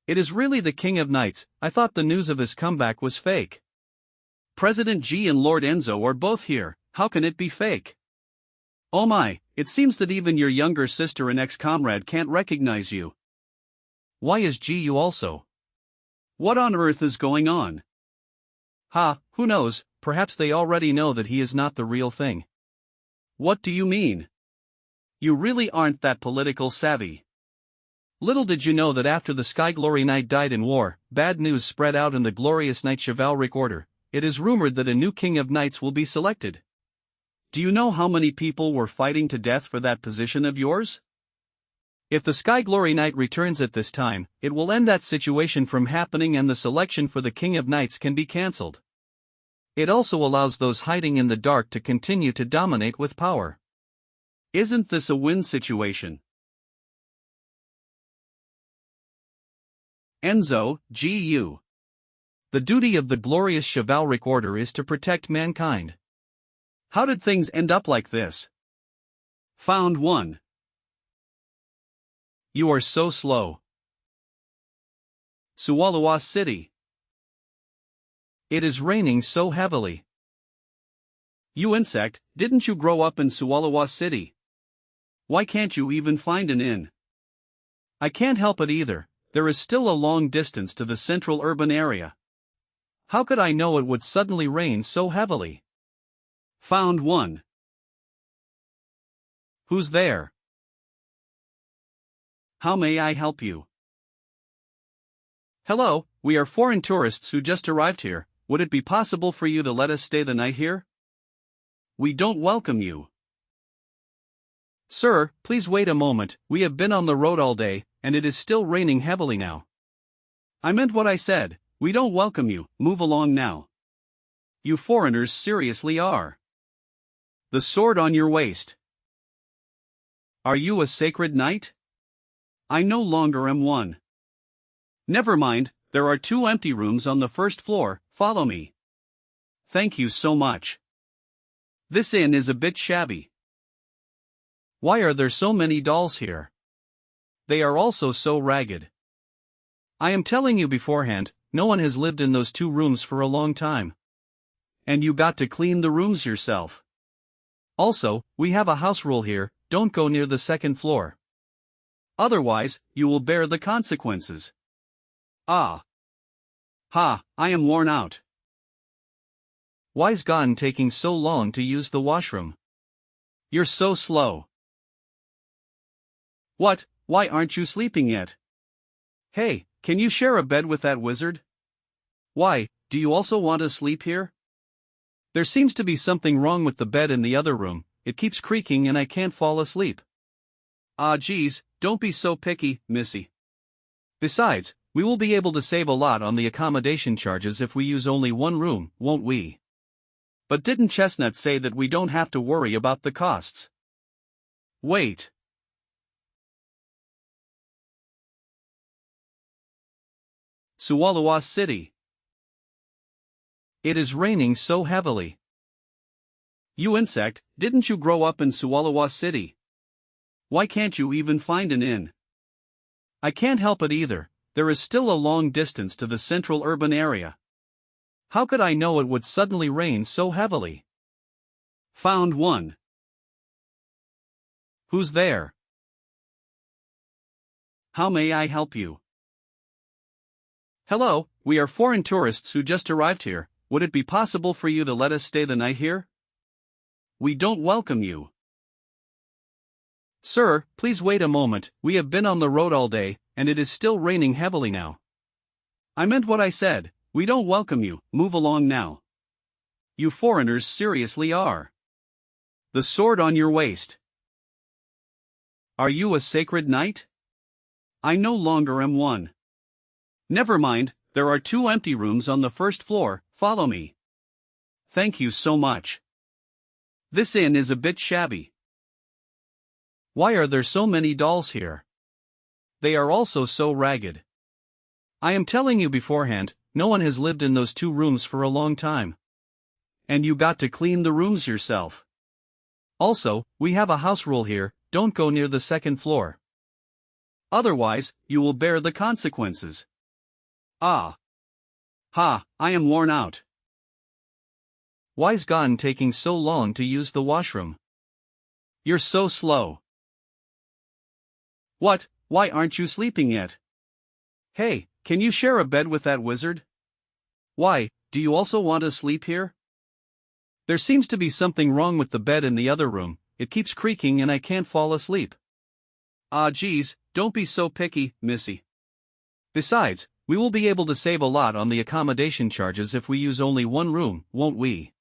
A: It is really the King of Knights, I thought the news of his comeback was fake. President G and Lord Enzo are both here, how can it be fake? Oh my, it seems that even your younger sister and ex-comrade can't recognize you. Why is GU also? What on earth is going on? Ha, who knows, perhaps they already know that he is not the real thing. What do you mean? You really aren't that political savvy. Little did you know that after the Sky Glory Knight died in war, bad news spread out in the glorious Knight Chivalric Order. It is rumored that a new King of Knights will be selected. Do you know how many people were fighting to death for that position of yours? If the Sky Glory Knight returns at this time, it will end that situation from happening and the selection for the King of Knights can be cancelled. It also allows those hiding in the dark to continue to dominate with power. Isn't this a win situation? Enzo, Gu. The duty of the glorious chivalric order is to protect mankind. How did things end up like this? Found one. You are so slow. Suwalawa City. It is raining so heavily. You insect, didn't you grow up in Suwalawa City? Why can't you even find an inn? I can't help it either, there is still a long distance to the central urban area. How could I know it would suddenly rain so heavily? Found 1. Who's there? How may I help you? Hello, we are foreign tourists who just arrived here. Would it be possible for you to let us stay the night here? We don't welcome you. Sir, please wait a moment, we have been on the road all day, and it is still raining heavily now. I meant what I said, we don't welcome you, move along now. You foreigners seriously are. The sword on your waist. Are you a sacred knight? I no longer am one. Never mind, there are 2 empty rooms on the first floor, follow me. Thank you so much. This inn is a bit shabby. Why are there so many dolls here? They are also so ragged. I am telling you beforehand, no one has lived in those 2 rooms for a long time. And you got to clean the rooms yourself. Also, we have a house rule here, don't go near the 2nd floor. Otherwise, you will bear the consequences. Ah. Ha, I am worn out. Why's Gon taking so long to use the washroom? You're so slow. What, why aren't you sleeping yet? Hey, can you share a bed with that wizard? Why, do you also want to sleep here? There seems to be something wrong with the bed in the other room, it keeps creaking and I can't fall asleep. Ah geez, don't be so picky, missy. Besides, we will be able to save a lot on the accommodation charges if we use only 1 room, won't we? But didn't Chestnut say that we don't have to worry about the costs? Wait. Suwalawa City. It is raining so heavily. You insect, didn't you grow up in Suwalawa City? Why can't you even find an inn? I can't help it either, there is still a long distance to the central urban area. How could I know it would suddenly rain so heavily? Found 1. Who's there? How may I help you? Hello, we are foreign tourists who just arrived here, would it be possible for you to let us stay the night here? We don't welcome you. Sir, please wait a moment, we have been on the road all day, and it is still raining heavily now. I meant what I said, we don't welcome you, move along now. You foreigners seriously are. The sword on your waist. Are you a sacred knight? I no longer am one. Never mind, there are 2 empty rooms on the first floor, follow me. Thank you so much. This inn is a bit shabby. Why are there so many dolls here? They are also so ragged. I am telling you beforehand, no one has lived in those 2 rooms for a long time. And you got to clean the rooms yourself. Also, we have a house rule here, don't go near the 2nd floor. Otherwise, you will bear the consequences. Ah. Ha, I am worn out. Why's Gon taking so long to use the washroom? You're so slow. What, why aren't you sleeping yet? Hey, can you share a bed with that wizard? Why, do you also want to sleep here? There seems to be something wrong with the bed in the other room, it keeps creaking and I can't fall asleep. Ah geez, don't be so picky, missy. Besides, we will be able to save a lot on the accommodation charges if we use only 1 room, won't we?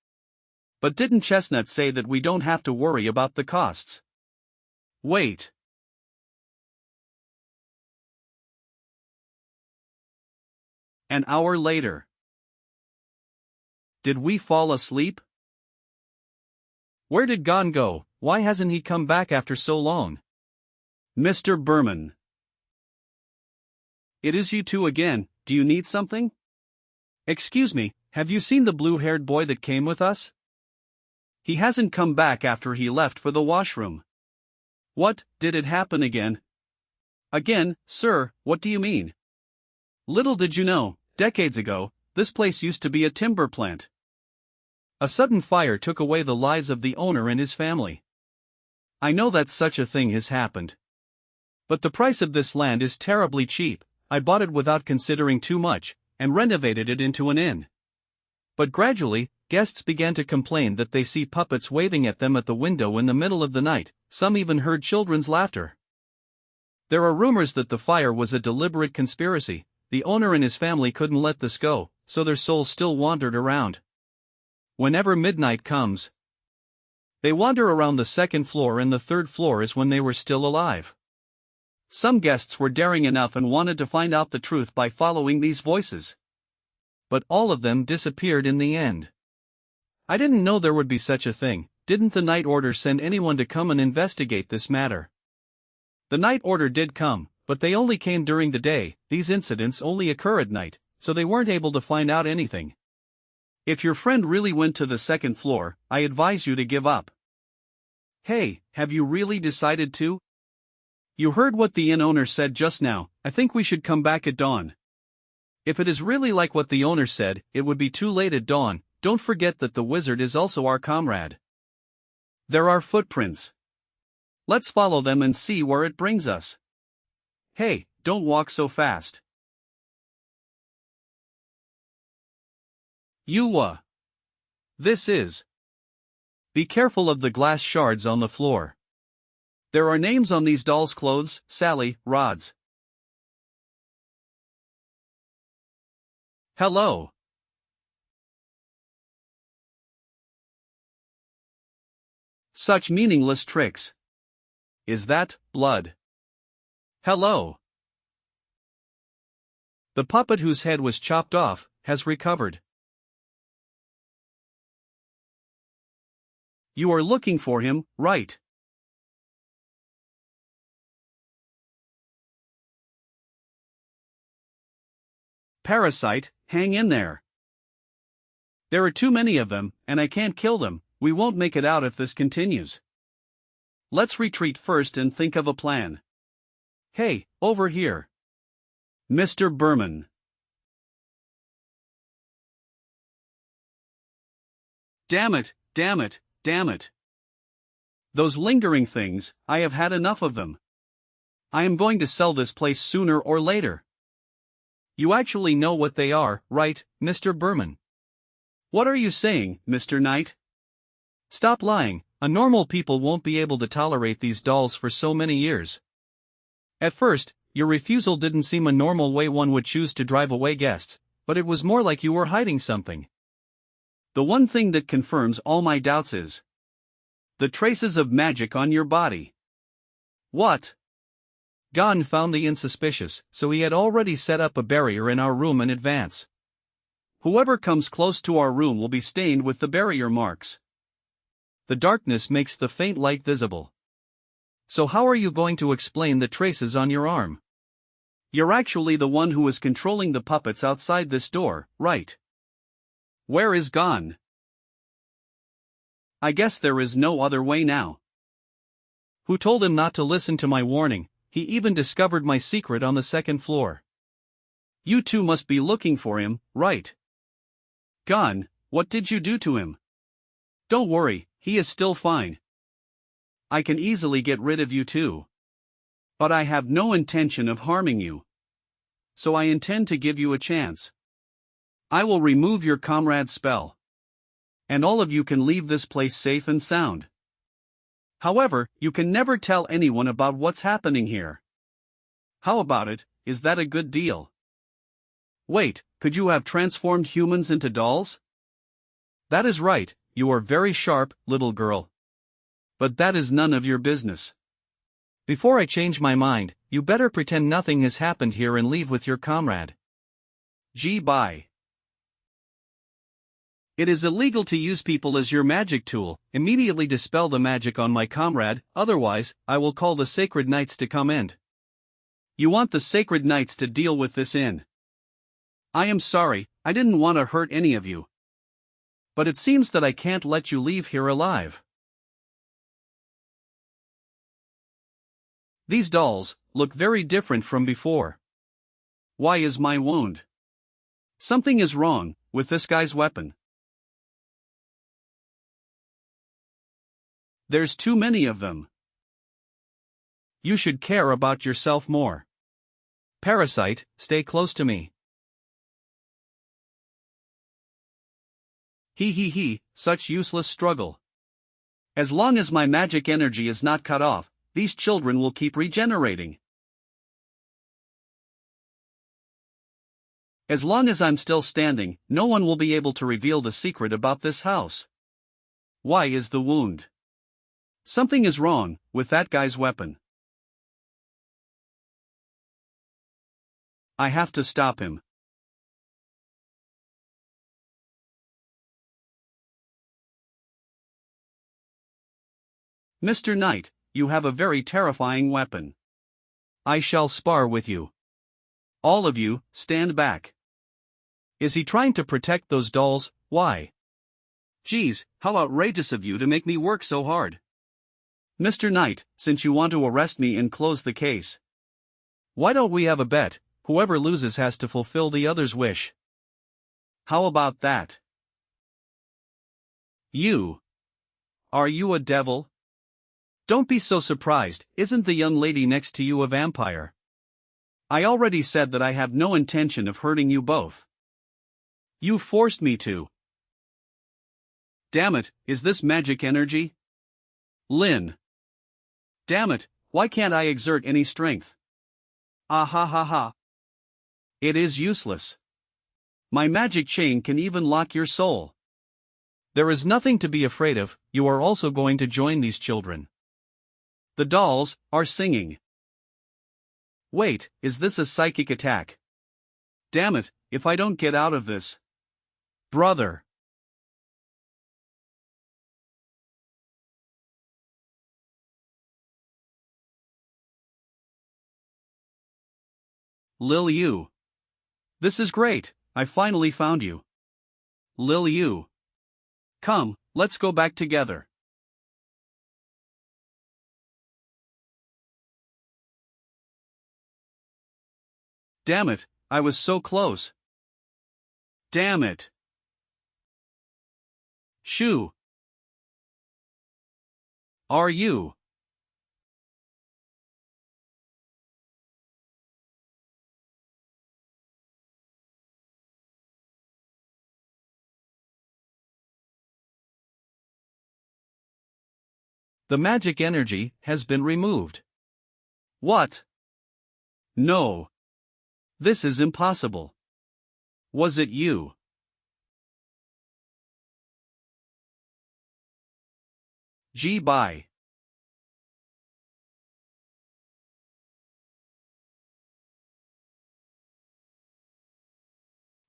A: But didn't Chestnut say that we don't have to worry about the costs? Wait. An hour later. Did we fall asleep? Where did Gon go? Why hasn't he come back after so long? Mr. Berman. It is you 2 again, do you need something? Excuse me, have you seen the blue-haired boy that came with us? He hasn't come back after he left for the washroom. What, did it happen again? Again, sir, what do you mean? Little did you know, decades ago, this place used to be a timber plant. A sudden fire took away the lives of the owner and his family. I know that such a thing has happened. But the price of this land is terribly cheap, I bought it without considering too much, and renovated it into an inn. But gradually, guests began to complain that they see puppets waving at them at the window in the middle of the night. Some even heard children's laughter. There are rumors that the fire was a deliberate conspiracy. The owner and his family couldn't let this go, so their souls still wandered around. Whenever midnight comes, they wander around the second floor, and the third floor is when they were still alive. Some guests were daring enough and wanted to find out the truth by following these voices. But all of them disappeared in the end. I didn't know there would be such a thing. Didn't the night order send anyone to come and investigate this matter? The night order did come, but they only came during the day. These incidents only occur at night, so they weren't able to find out anything. If your friend really went to the second floor, I advise you to give up. Hey, have you really decided to? You heard what the inn owner said just now. I think we should come back at dawn. If it is really like what the owner said, it would be too late at dawn. Don't forget that the wizard is also our comrade. There are footprints. Let's follow them and see where it brings us. Hey, don't walk so fast. This is. Be careful of the glass shards on the floor. There are names on these dolls' clothes: Sally, Rods. Hello. Such meaningless tricks. Is that blood? Hello. The puppet whose head was chopped off has recovered. You are looking for him, right? Parasite, hang in there. There are too many of them, and I can't kill them. We won't make it out if this continues. Let's retreat first and think of a plan. Hey, over here. Mr. Berman. Damn it, damn it, damn it. Those lingering things, I have had enough of them. I am going to sell this place sooner or later. You actually know what they are, right, Mr. Berman? What are you saying, Mr. Knight? Stop lying. A normal people won't be able to tolerate these dolls for so many years. At first, your refusal didn't seem a normal way one would choose to drive away guests, but it was more like you were hiding something. The one thing that confirms all my doubts is the traces of magic on your body. What? Gan found the inn suspicious, so he had already set up a barrier in our room in advance. Whoever comes close to our room will be stained with the barrier marks. The darkness makes the faint light visible. So how are you going to explain the traces on your arm? You're actually the one who is controlling the puppets outside this door, right? Where is Gan? I guess there is no other way now. Who told him not to listen to my warning? He even discovered my secret on the second floor. You two must be looking for him, right? Gan, what did you do to him? Don't worry, he is still fine. I can easily get rid of you too. But I have no intention of harming you. So I intend to give you a chance. I will remove your comrade's spell. And all of you can leave this place safe and sound. However, you can never tell anyone about what's happening here. How about it? Is that a good deal? Wait, could you have transformed humans into dolls? That is right, you are very sharp, little girl. But that is none of your business. Before I change my mind, you better pretend nothing has happened here and leave with your comrade. Bye. It is illegal to use people as your magic tool. Immediately dispel the magic on my comrade, otherwise, I will call the Sacred Knights to come in. You want the Sacred Knights to deal with this inn. I am sorry, I didn't want to hurt any of you. But it seems that I can't let you leave here alive. These dolls look very different from before. Why is my wound? Something is wrong with this guy's weapon. There's too many of them. You should care about yourself more. Parasite, stay close to me. He, such useless struggle. As long as my magic energy is not cut off, these children will keep regenerating. As long as I'm still standing, no one will be able to reveal the secret about this house. Why is the wound? Something is wrong with that guy's weapon. I have to stop him. Mr. Knight, you have a very terrifying weapon. I shall spar with you. All of you, stand back. Is he trying to protect those dolls? Why? Geez, how outrageous of you to make me work so hard. Mr. Knight, since you want to arrest me and close the case, why don't we have a bet? Whoever loses has to fulfill the other's wish. How about that? You. Are you a devil? Don't be so surprised, isn't the young lady next to you a vampire? I already said that I have no intention of hurting you both. You forced me to. Damn it, is this magic energy? Lin. Damn it, why can't I exert any strength? Ah ha ha ha. It is useless. My magic chain can even lock your soul. There is nothing to be afraid of, you are also going to join these children. The dolls are singing. Wait, is this a psychic attack? Damn it, if I don't get out of this. Brother. Lil Yu. This is great, I finally found you. Lil Yu. Come, let's go back together. Damn it, I was so close. Damn it. Shoo. Are you? The magic energy has been removed. What? No. This is impossible. Was it you? Bye.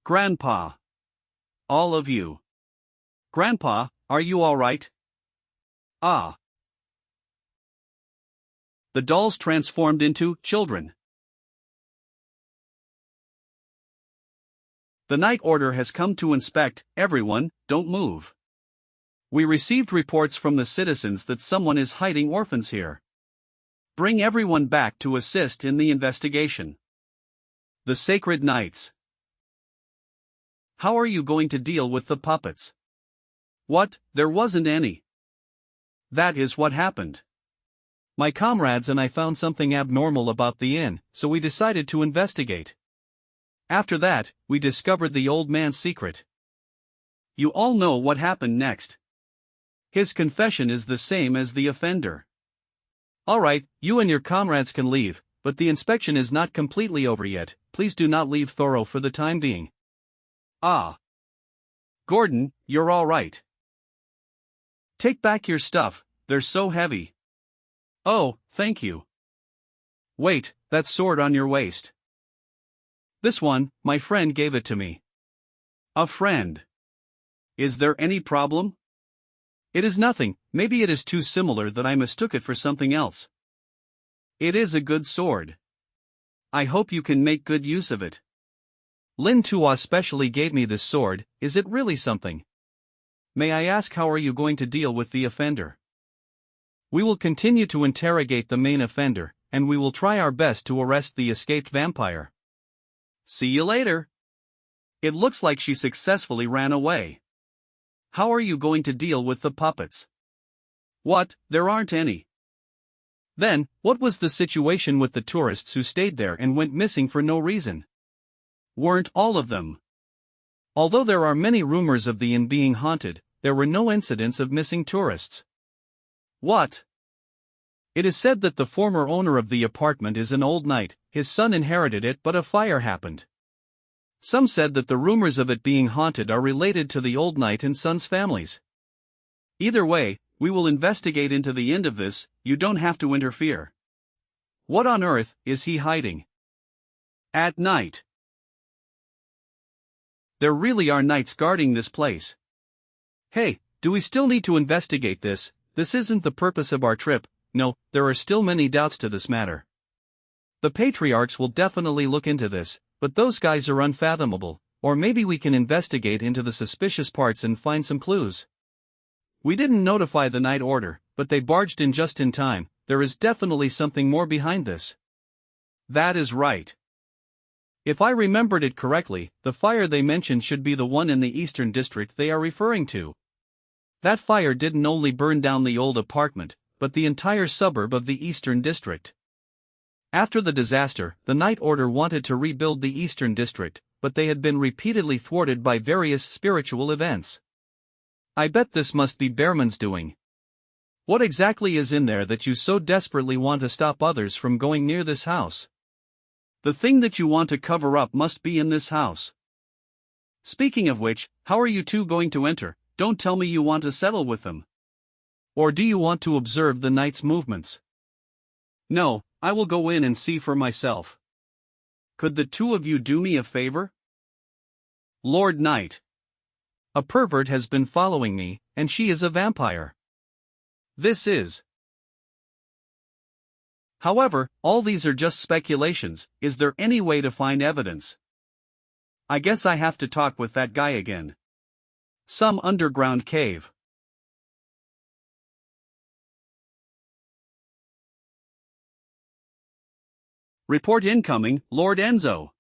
A: Grandpa. All of you. Grandpa, are you all right? Ah. The dolls transformed into children. The night order has come to inspect. Everyone, don't move. We received reports from the citizens that someone is hiding orphans here. Bring everyone back to assist in the investigation. The Sacred Knights. How are you going to deal with the puppets? What, there wasn't any. That is what happened. My comrades and I found something abnormal about the inn, so we decided to investigate. After that, we discovered the old man's secret. You all know what happened next. His confession is the same as the offender. Alright, you and your comrades can leave, but the inspection is not completely over yet. Please do not leave Thorough for the time being. Ah. Gordon, you're alright. Take back your stuff, they're so heavy. Oh, thank you. Wait, that sword on your waist. This one, my friend gave it to me. A friend. Is there any problem? It is nothing, maybe it is too similar that I mistook it for something else. It is a good sword. I hope you can make good use of it. Lin Tua specially gave me this sword, is it really something? May I ask how are you going to deal with the offender? We will continue to interrogate the main offender, and we will try our best to arrest the escaped vampire. See you later. It looks like she successfully ran away. How are you going to deal with the puppets? What, there aren't any. Then, what was the situation with the tourists who stayed there and went missing for no reason? Weren't all of them? Although there are many rumors of the inn being haunted, there were no incidents of missing tourists. What? It is said that the former owner of the apartment is an old knight, his son inherited it but a fire happened. Some said that the rumors of it being haunted are related to the old knight and son's families. Either way, we will investigate into the end of this, you don't have to interfere. What on earth is he hiding? At night. There really are knights guarding this place. Hey, do we still need to investigate this? This isn't the purpose of our trip. No, there are still many doubts to this matter. The patriarchs will definitely look into this, but those guys are unfathomable, or maybe we can investigate into the suspicious parts and find some clues. We didn't notify the night order, but they barged in just in time. There is definitely something more behind this. That is right. If I remembered it correctly, the fire they mentioned should be the one in the eastern district they are referring to. That fire didn't only burn down the old apartment, but the entire suburb of the eastern district. After the disaster, the night order wanted to rebuild the eastern district, but they had been repeatedly thwarted by various spiritual events. I bet this must be Behrman's doing. What exactly is in there that you so desperately want to stop others from going near this house? The thing that you want to cover up must be in this house. Speaking of which, how are you two going to enter? Don't tell me you want to settle with them. Or do you want to observe the knight's movements? No, I will go in and see for myself. Could the two of you do me a favor? Lord Knight. A pervert has been following me, and she is a vampire. This is. However, all these are just speculations. Is there any way to find evidence? I guess I have to talk with that guy again. Some underground cave. Report incoming, Lord Enzo.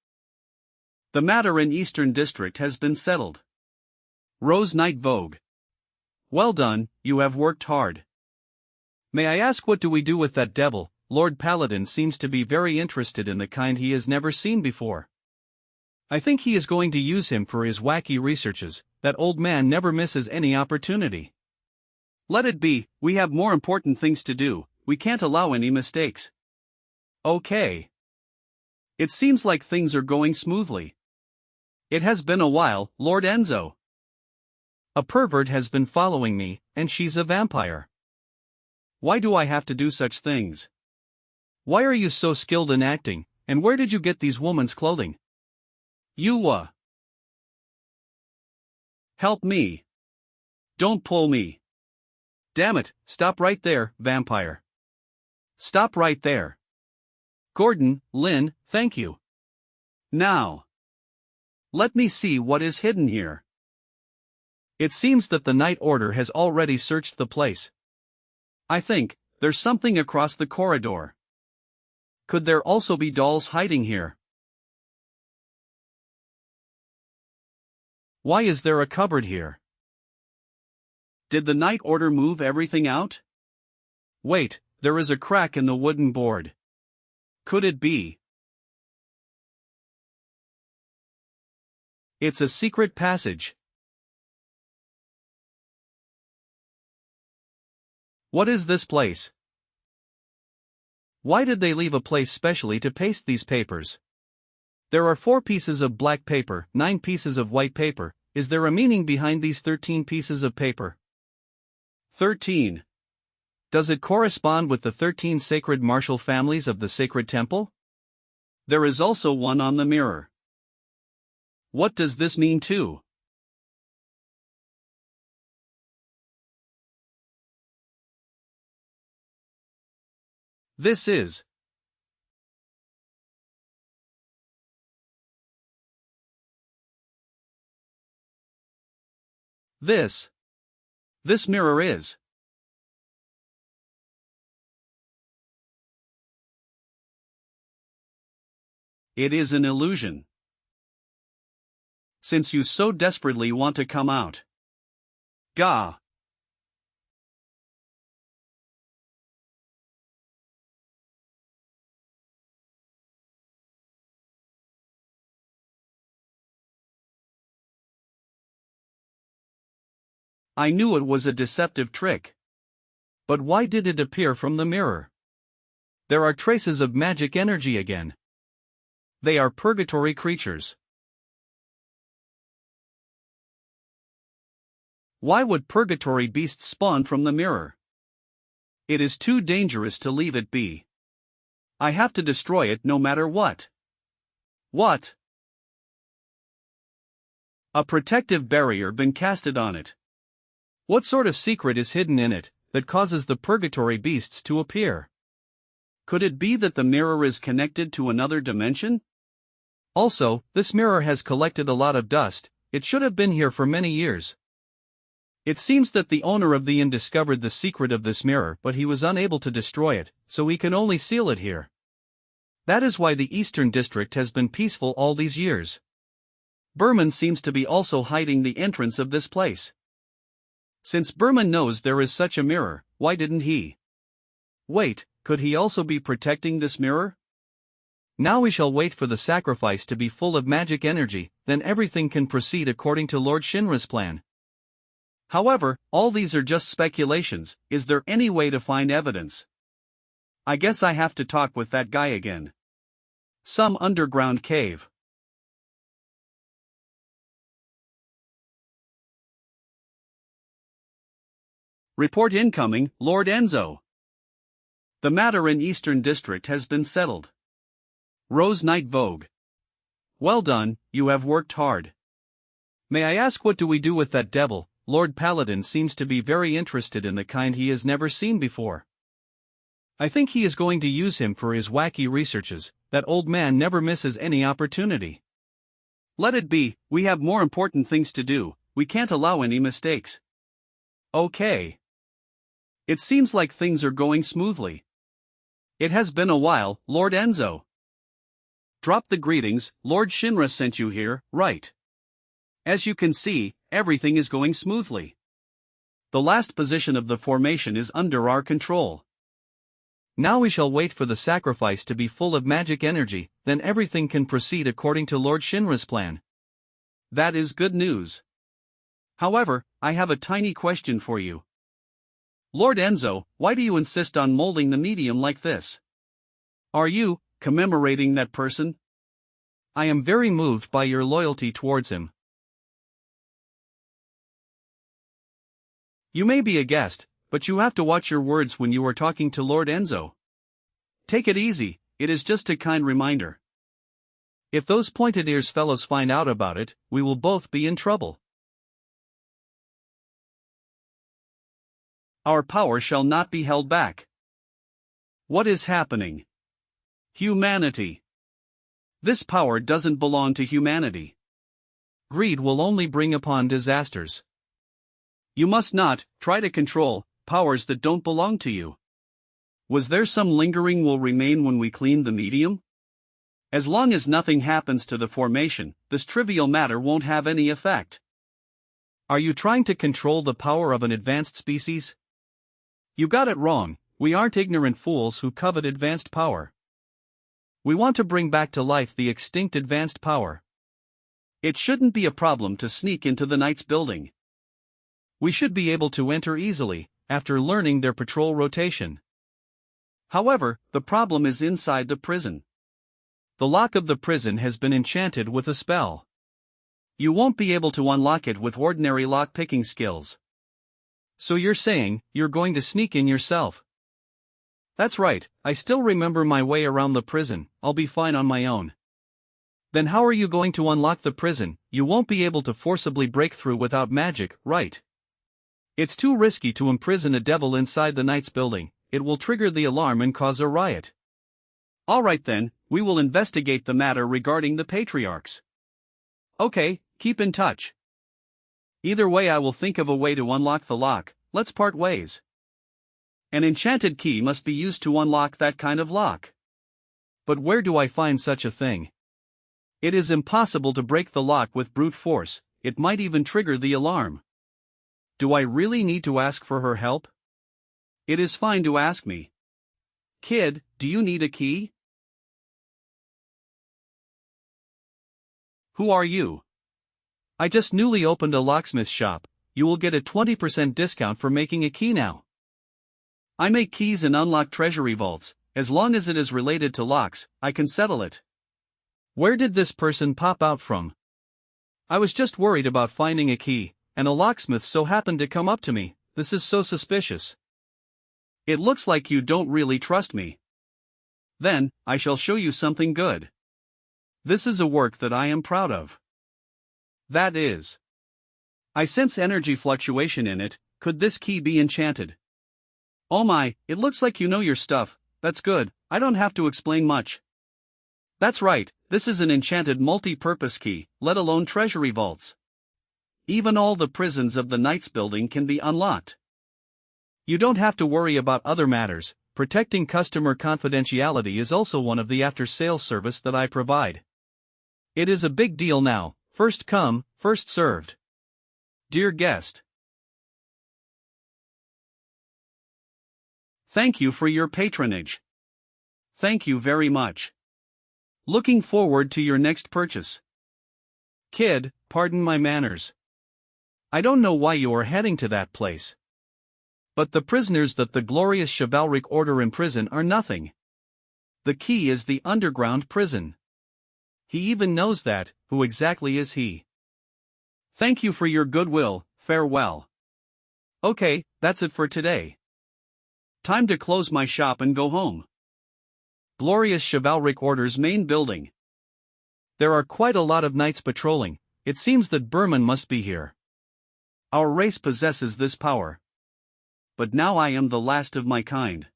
A: The matter in Eastern District has been settled. Rose Knight Vogue. Well done, you have worked hard. May I ask, what do we do with that devil? Lord Paladin seems to be very interested in the kind he has never seen before. I think he is going to use him for his wacky researches. That old man never misses any opportunity. Let it be, we have more important things to do, we can't allow any mistakes. Okay. It seems like things are going smoothly. It has been a while, Lord Enzo. A pervert has been following me, and she's a vampire. Why do I have to do such things? Why are you so skilled in acting, and where did you get these women's clothing? You, help me. Don't pull me. Damn it, stop right there, vampire. Stop right there. Gordon, Lynn, thank you. Now. Let me see what is hidden here. It seems that the night order has already searched the place. I think there's something across the corridor. Could there also be dolls hiding here? Why is there a cupboard here? Did the night order move everything out? Wait, there is a crack in the wooden board. Could it be? It's a secret passage. What is this place? Why did they leave a place specially to paste these papers? There are 4 pieces of black paper, 9 pieces of white paper. Is there a meaning behind these 13 pieces of paper? 13. Does it correspond with the 13 sacred martial families of the sacred temple? There is also one on the mirror. What does this mean too? This is. This mirror is. It is an illusion. Since you so desperately want to come out. Gah. I knew it was a deceptive trick. But why did it appear from the mirror? There are traces of magic energy again. They are purgatory creatures. Why would purgatory beasts spawn from the mirror? It is too dangerous to leave it be. I have to destroy it no matter what. What? A protective barrier been casted on it. What sort of secret is hidden in it that causes the purgatory beasts to appear? Could it be that the mirror is connected to another dimension? Also, this mirror has collected a lot of dust. It should have been here for many years. It seems that the owner of the inn discovered the secret of this mirror, but he was unable to destroy it, so he can only seal it here. That is why the Eastern District has been peaceful all these years. Berman seems to be also hiding the entrance of this place. Since Berman knows there is such a mirror, why didn't he? Wait, could he also be protecting this mirror? Now we shall wait for the sacrifice to be full of magic energy, then everything can proceed according to Lord Shinra's plan. However, all these are just speculations. Is there any way to find evidence? I guess I have to talk with that guy again. Some underground cave. Report incoming, Lord Enzo. The matter in Eastern District has been settled. Rose Knight Vogue. Well done, you have worked hard. May I ask, what do we do with that devil? Lord Paladin seems to be very interested in the kind he has never seen before. I think he is going to use him for his wacky researches. That old man never misses any opportunity. Let it be, we have more important things to do, we can't allow any mistakes. Okay. It seems like things are going smoothly. It has been a while, Lord Enzo. Drop the greetings, Lord Shinra sent you here, right? As you can see, everything is going smoothly. The last position of the formation is under our control. Now we shall wait for the sacrifice to be full of magic energy, then everything can proceed according to Lord Shinra's plan. That is good news. However, I have a tiny question for you. Lord Enzo, why do you insist on molding the medium like this? Are you commemorating that person? I am very moved by your loyalty towards him. You may be a guest, but you have to watch your words when you are talking to Lord Enzo. Take it easy, it is just a kind reminder. If those pointed ears fellows find out about it, we will both be in trouble. Our power shall not be held back. What is happening? Humanity. This power doesn't belong to humanity. Greed will only bring upon disasters. You must not try to control powers that don't belong to you. Was there some lingering will remain when we clean the medium? As long as nothing happens to the formation, this trivial matter won't have any effect. Are you trying to control the power of an advanced species? You got it wrong, we aren't ignorant fools who covet advanced power. We want to bring back to life the extinct advanced power. It shouldn't be a problem to sneak into the Knight's building. We should be able to enter easily, after learning their patrol rotation. However, the problem is inside the prison. The lock of the prison has been enchanted with a spell. You won't be able to unlock it with ordinary lock-picking skills. So you're saying, you're going to sneak in yourself? That's right, I still remember my way around the prison, I'll be fine on my own. Then how are you going to unlock the prison? You won't be able to forcibly break through without magic, right? It's too risky to imprison a devil inside the Knight's building, it will trigger the alarm and cause a riot. Alright then, we will investigate the matter regarding the patriarchs. Okay, keep in touch. Either way, I will think of a way to unlock the lock. Let's part ways. An enchanted key must be used to unlock that kind of lock. But where do I find such a thing? It is impossible to break the lock with brute force, it might even trigger the alarm. Do I really need to ask for her help? It is fine to ask me. Kid, do you need a key? Who are you? I just newly opened a locksmith shop. you will get a 20% discount for making a key now. I make keys and unlock treasury vaults. As long as it is related to locks, I can settle it. Where did this person pop out from? I was just worried about finding a key, and a locksmith so happened to come up to me. This is so suspicious. It looks like you don't really trust me. Then, I shall show you something good. This is a work that I am proud of. That is. I sense energy fluctuation in it. Could this key be enchanted? Oh my, it looks like you know your stuff. That's good, I don't have to explain much. That's right, this is an enchanted multi-purpose key, let alone treasury vaults. Even all the prisons of the Knights building can be unlocked. You don't have to worry about other matters. Protecting customer confidentiality is also one of the after-sales service that I provide. It is a big deal now, first come, first served. Dear guest, thank you for your patronage. Thank you very much. Looking forward to your next purchase. Kid, pardon my manners. I don't know why you are heading to that place. But the prisoners that the glorious chivalric order imprison are nothing. The key is the underground prison. He even knows that. Who exactly is he? Thank you for your goodwill, farewell. Okay, that's it for today. Time to close my shop and go home. Glorious chivalric order's main building. There are quite a lot of knights patrolling. It seems that Berman must be here. Our race possesses this power. But now I am the last of my kind.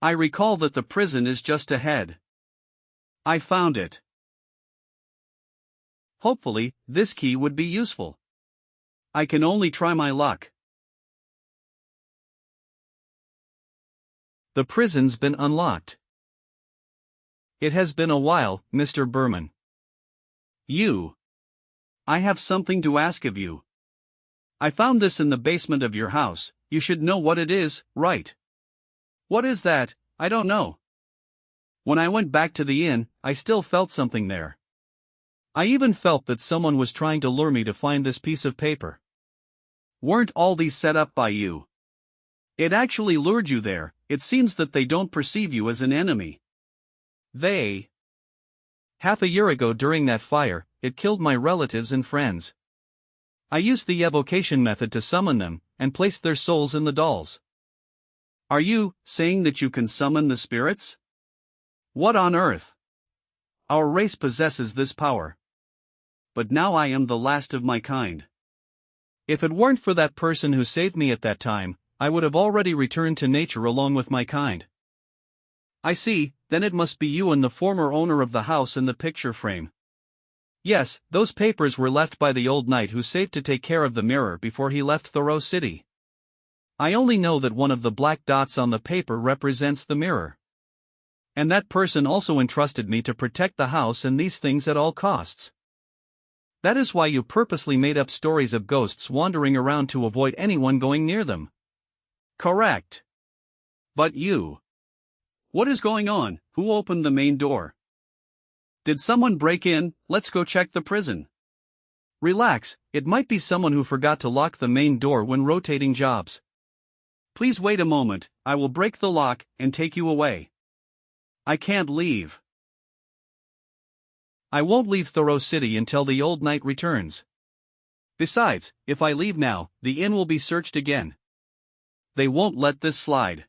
A: I recall that the prison is just ahead. I found it. Hopefully, this key would be useful. I can only try my luck. The prison's been unlocked. It has been a while, Mr. Berman. I have something to ask of you. I found this in the basement of your house. You should know what it is, right? What is that? I don't know. When I went back to the inn, I still felt something there. I even felt that someone was trying to lure me to find this piece of paper. Weren't all these set up by you? It actually lured you there. It seems that they don't perceive you as an enemy. Half a year ago during that fire, it killed my relatives and friends. I used the evocation method to summon them, and placed their souls in the dolls. Are you saying that you can summon the spirits? What on earth? Our race possesses this power. But now I am the last of my kind. If it weren't for that person who saved me at that time, I would have already returned to nature along with my kind. I see, then it must be you and the former owner of the house in the picture frame. Yes, those papers were left by the old knight who saved to take care of the mirror before he left Thoreau City. I only know that one of the black dots on the paper represents the mirror. And that person also entrusted me to protect the house and these things at all costs. That is why you purposely made up stories of ghosts wandering around to avoid anyone going near them. Correct. But you. What is going on? Who opened the main door? Did someone break in? Let's go check the prison. Relax, it might be someone who forgot to lock the main door when rotating jobs. Please wait a moment, I will break the lock and take you away. I can't leave. I won't leave Thoreau City until the old knight returns. Besides, if I leave now, the inn will be searched again. They won't let this slide.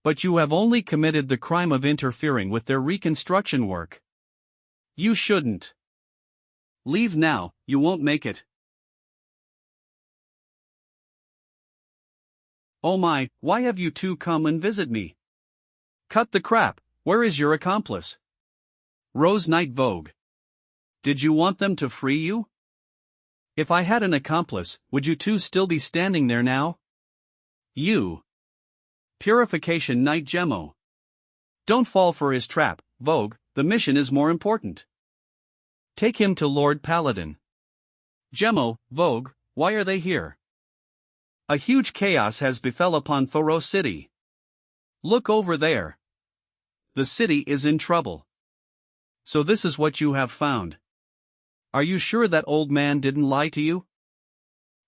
A: But you have only committed the crime of interfering with their reconstruction work. You shouldn't. Leave now, you won't make it. Oh my, why have you two come and visit me? Cut the crap, where is your accomplice? Rose Knight Vogue. Did you want them to free you? If I had an accomplice, would you two still be standing there now? You. Purification Knight Gemmo. Don't fall for his trap, Vogue, the mission is more important. Take him to Lord Paladin. Gemmo, Vogue, why are they here? A huge chaos has befell upon Thoreau City. Look over there. The city is in trouble. So this is what you have found. Are you sure that old man didn't lie to you?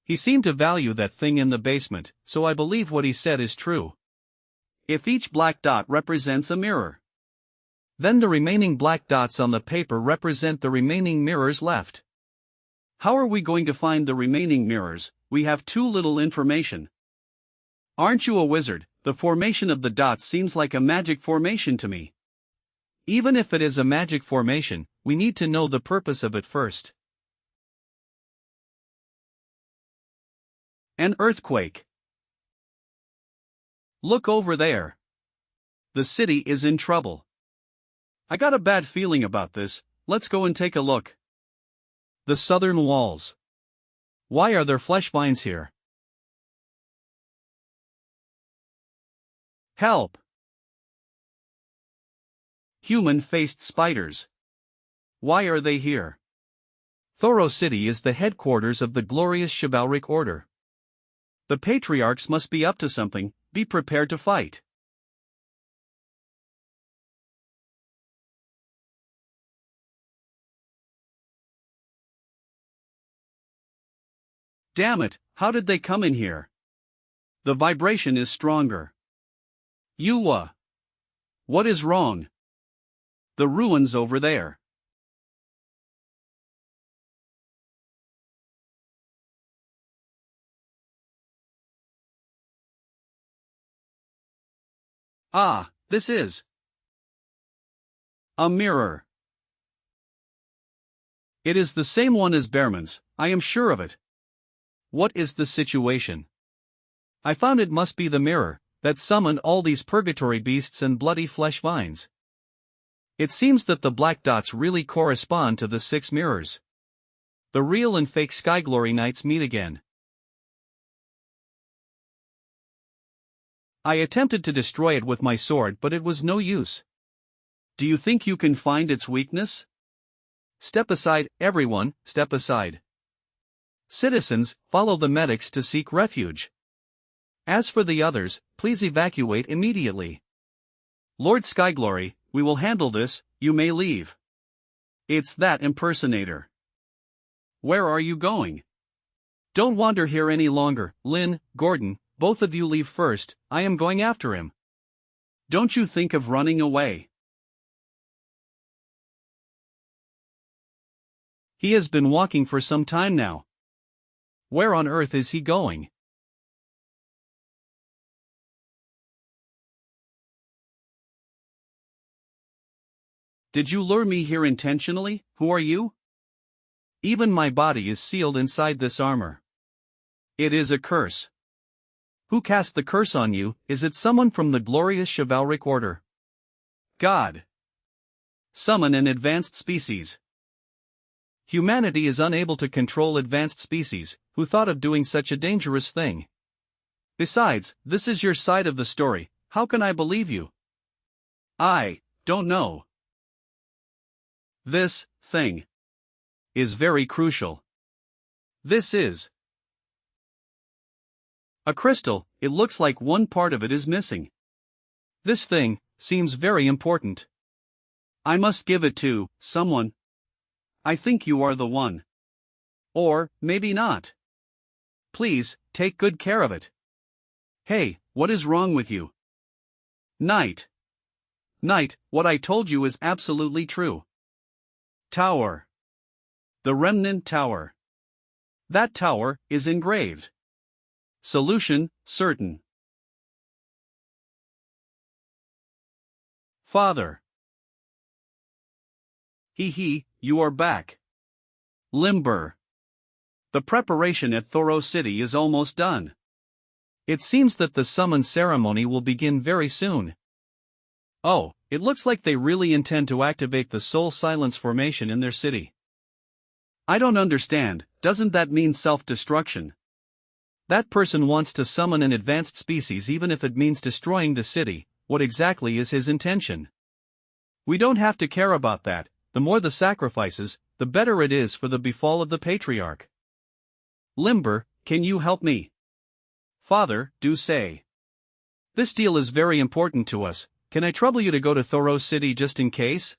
A: He seemed to value that thing in the basement, so I believe what he said is true. If each black dot represents a mirror, then the remaining black dots on the paper represent the remaining mirrors left. How are we going to find the remaining mirrors? We have too little information. Aren't you a wizard? The formation of the dots seems like a magic formation to me. Even if it is a magic formation, we need to know the purpose of it first. An earthquake. Look over there. The city is in trouble. I got a bad feeling about this. Let's go and take a look. The southern walls. Why are there flesh vines here? Help! Human-faced spiders. Why are they here? Thoro City is the headquarters of the glorious chivalric order. The patriarchs must be up to something. Be prepared to fight. Damn it, how did they come in here? The vibration is stronger. Yuwa. What is wrong? The ruins over there. Ah, this is a mirror. It is the same one as Behrman's, I am sure of it. What is the situation? I found it must be the mirror that summoned all these purgatory beasts and bloody flesh vines. It seems that the black dots really correspond to the 6 mirrors. The real and fake Sky Glory Knights meet again. I attempted to destroy it with my sword, but it was no use. Do you think you can find its weakness? Step aside, everyone, step aside. Citizens, follow the medics to seek refuge. As for the others, please evacuate immediately. Lord Skyglory, we will handle this, you may leave. It's that impersonator. Where are you going? Don't wander here any longer, Lynn, Gordon, both of you leave first, I am going after him. Don't you think of running away. He has been walking for some time now. Where on earth is he going? Did you lure me here intentionally? Who are you? Even my body is sealed inside this armor. It is a curse. Who cast the curse on you? Is it someone from the glorious chivalric order? God. Summon an advanced species. Humanity is unable to control advanced species. Who thought of doing such a dangerous thing? Besides, this is your side of the story, how can I believe you? I don't know. This thing is very crucial. This is a crystal. It looks like one part of it is missing. This thing seems very important. I must give it to someone. I think you are the one. Or maybe not. Please, take good care of it. Hey, what is wrong with you? Knight. Knight, what I told you is absolutely true. Tower. The remnant tower. That tower is engraved. Solution, certain. Father. He, you are back. Limber. The preparation at Thoro City is almost done. It seems that the summon ceremony will begin very soon. Oh, it looks like they really intend to activate the Soul Silence formation in their city. I don't understand, doesn't that mean self-destruction? That person wants to summon an advanced species even if it means destroying the city. What exactly is his intention? We don't have to care about that. The more the sacrifices, the better it is for the befall of the patriarch. Limber, can you help me? Father, do say. This deal is very important to us. Can I trouble you to go to Thoro City just in case?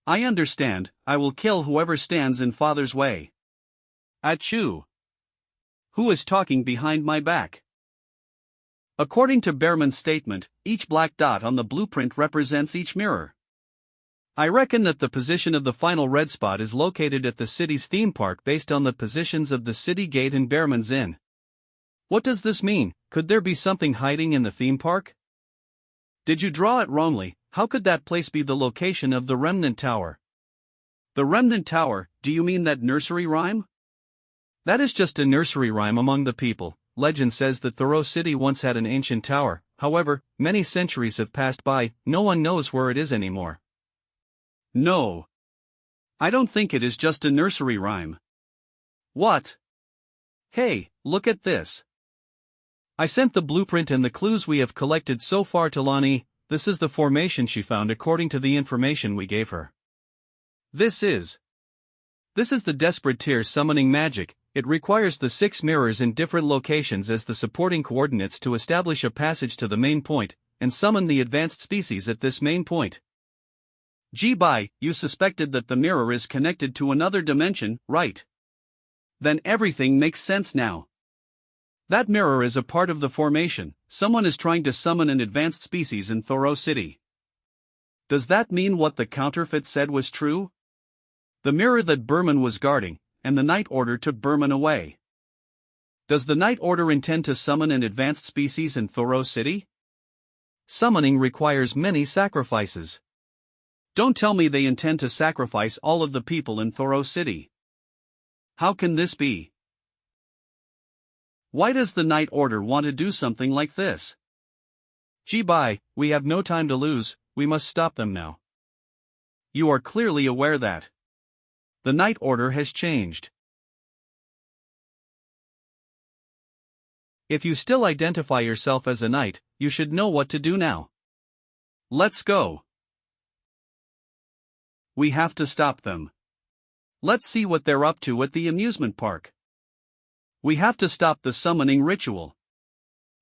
A: I understand, I will kill whoever stands in Father's way. Achoo. Who is talking behind my back? According to Behrman's statement, each black dot on the blueprint represents each mirror. I reckon that the position of the final red spot is located at the city's theme park based on the positions of the city gate and Behrman's Inn. What does this mean? Could there be something hiding in the theme park? Did you draw it wrongly? How could that place be the location of the Remnant Tower? The Remnant Tower, do you mean that nursery rhyme? That is just a nursery rhyme among the people. Legend says that Thoreau City once had an ancient tower, however, many centuries have passed by, no one knows where it is anymore. No. I don't think it is just a nursery rhyme. What? Hey, look at this. I sent the blueprint and the clues we have collected so far to Lonnie. This is the formation she found according to the information we gave her. This is the desperate tear summoning magic. It requires the 6 mirrors in different locations as the supporting coordinates to establish a passage to the main point, and summon the advanced species at this main point. Gee, you suspected that the mirror is connected to another dimension, right? Then everything makes sense now. That mirror is a part of the formation. Someone is trying to summon an advanced species in Thoreau City. Does that mean what the counterfeit said was true? The mirror that Behrman was guarding, and the Night Order took Behrman away. Does the Night Order intend to summon an advanced species in Thoreau City? Summoning requires many sacrifices. Don't tell me they intend to sacrifice all of the people in Thoreau City. How can this be? Why does the Night Order want to do something like this? Gee, we have no time to lose, we must stop them now. You are clearly aware that the Night Order has changed. If you still identify yourself as a knight, you should know what to do now. Let's go. We have to stop them. Let's see what they're up to at the amusement park. We have to stop the summoning ritual.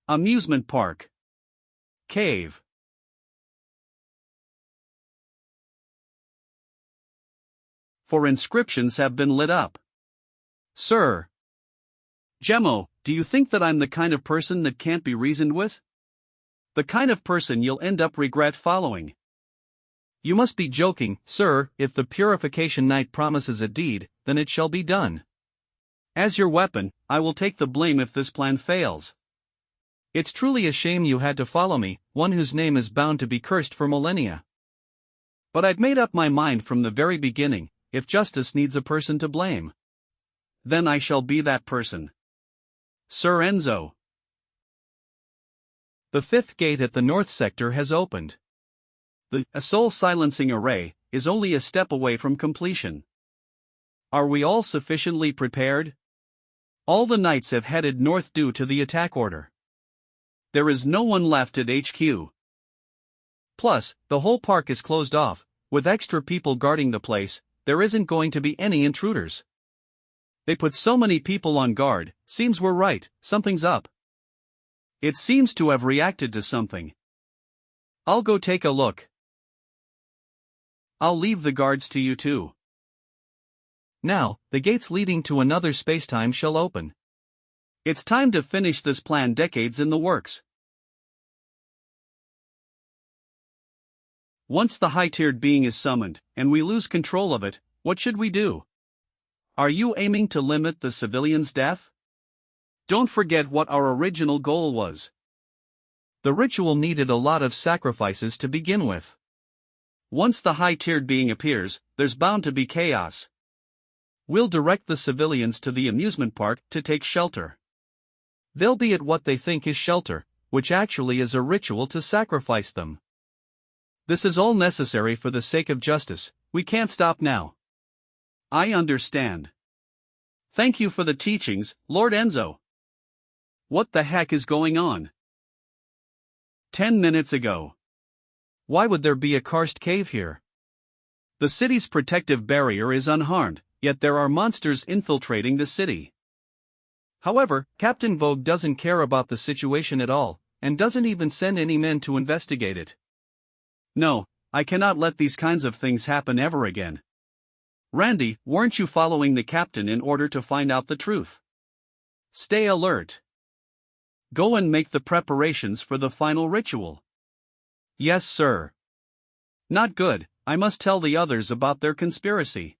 A: Amusement park. Cave. For inscriptions have been lit up. Sir. Gemmo, do you think that I'm the kind of person that can't be reasoned with? The kind of person you'll end up regret following. You must be joking, sir. If the Purification Knight promises a deed, then it shall be done. As your weapon, I will take the blame if this plan fails. It's truly a shame you had to follow me, one whose name is bound to be cursed for millennia. But I'd made up my mind from the very beginning, if justice needs a person to blame, then I shall be that person. Sir Enzo. The 5th gate at the north sector has opened. The soul silencing array is only a step away from completion. Are we all sufficiently prepared? All the knights have headed north due to the attack order. There is no one left at HQ. Plus, the whole park is closed off, with extra people guarding the place. There isn't going to be any intruders. They put so many people on guard, seems we're right, something's up. It seems to have reacted to something. I'll go take a look. I'll leave the guards to you too. Now, the gates leading to another spacetime shall open. It's time to finish this plan decades in the works. Once the high-tiered being is summoned, and we lose control of it, what should we do? Are you aiming to limit the civilian's death? Don't forget what our original goal was. The ritual needed a lot of sacrifices to begin with. Once the high-tiered being appears, there's bound to be chaos. We'll direct the civilians to the amusement park to take shelter. They'll be at what they think is shelter, which actually is a ritual to sacrifice them. This is all necessary for the sake of justice. We can't stop now. I understand. Thank you for the teachings, Lord Enzo. What the heck is going on? 10 minutes ago. Why would there be a karst cave here? The city's protective barrier is unharmed, yet there are monsters infiltrating the city. However, Captain Vogue doesn't care about the situation at all, and doesn't even send any men to investigate it. No, I cannot let these kinds of things happen ever again. Randy, weren't you following the captain in order to find out the truth? Stay alert. Go and make the preparations for the final ritual. Yes, sir. Not good, I must tell the others about their conspiracy.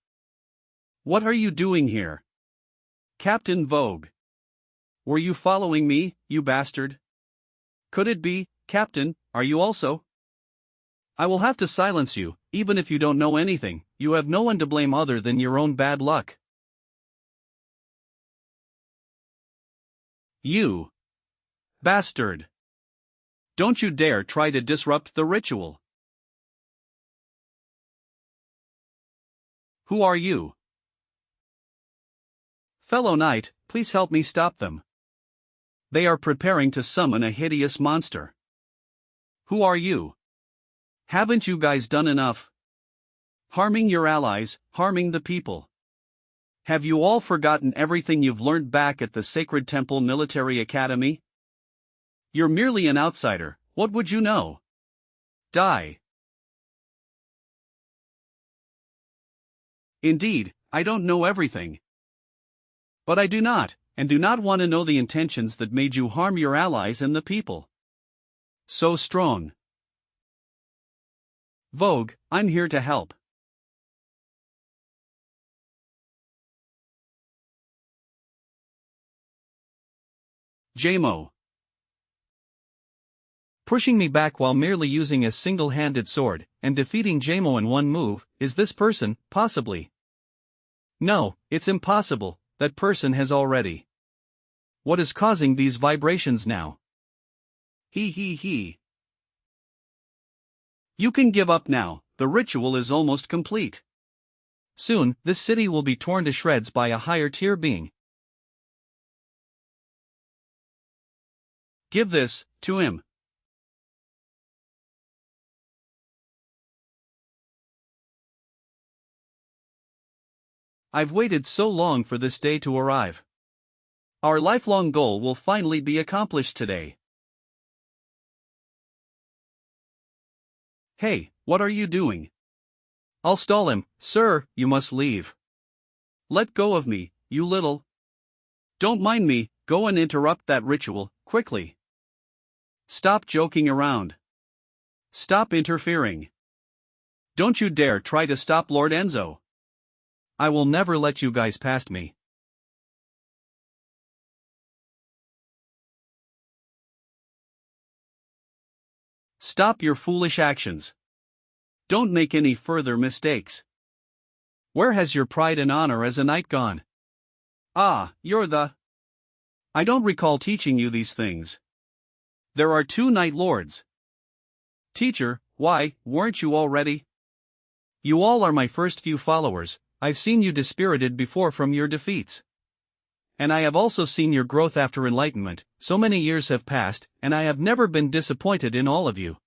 A: What are you doing here? Captain Vogue. Were you following me, you bastard? Could it be, Captain, are you also? I will have to silence you, even if you don't know anything, you have no one to blame other than your own bad luck. You bastard! Don't you dare try to disrupt the ritual. Who are you? Fellow knight, please help me stop them. They are preparing to summon a hideous monster. Who are you? Haven't you guys done enough? Harming your allies, harming the people. Have you all forgotten everything you've learned back at the Sacred Temple Military Academy? You're merely an outsider, what would you know? Die. Indeed, I don't know everything. But I do not want to know the intentions that made you harm your allies and the people. So strong. Vogue, I'm here to help. Jamo. Pushing me back while merely using a single-handed sword, and defeating Jamo in one move, is this person, possibly? No, it's impossible, that person has already. What is causing these vibrations now? He. You can give up now, the ritual is almost complete. Soon, this city will be torn to shreds by a higher-tier being. Give this to him. I've waited so long for this day to arrive. Our lifelong goal will finally be accomplished today. Hey, what are you doing? I'll stall him, sir, you must leave. Let go of me, you little. Don't mind me, go and interrupt that ritual, quickly. Stop joking around. Stop interfering. Don't you dare try to stop Lord Enzo. I will never let you guys past me. Stop your foolish actions. Don't make any further mistakes. Where has your pride and honor as a knight gone? Ah, you're the... I don't recall teaching you these things. There are 2 Knight Lords. Teacher, why, weren't you all ready? You all are my first few followers, I've seen you dispirited before from your defeats. And I have also seen your growth after enlightenment, so many years have passed, and I have never been disappointed in all of you.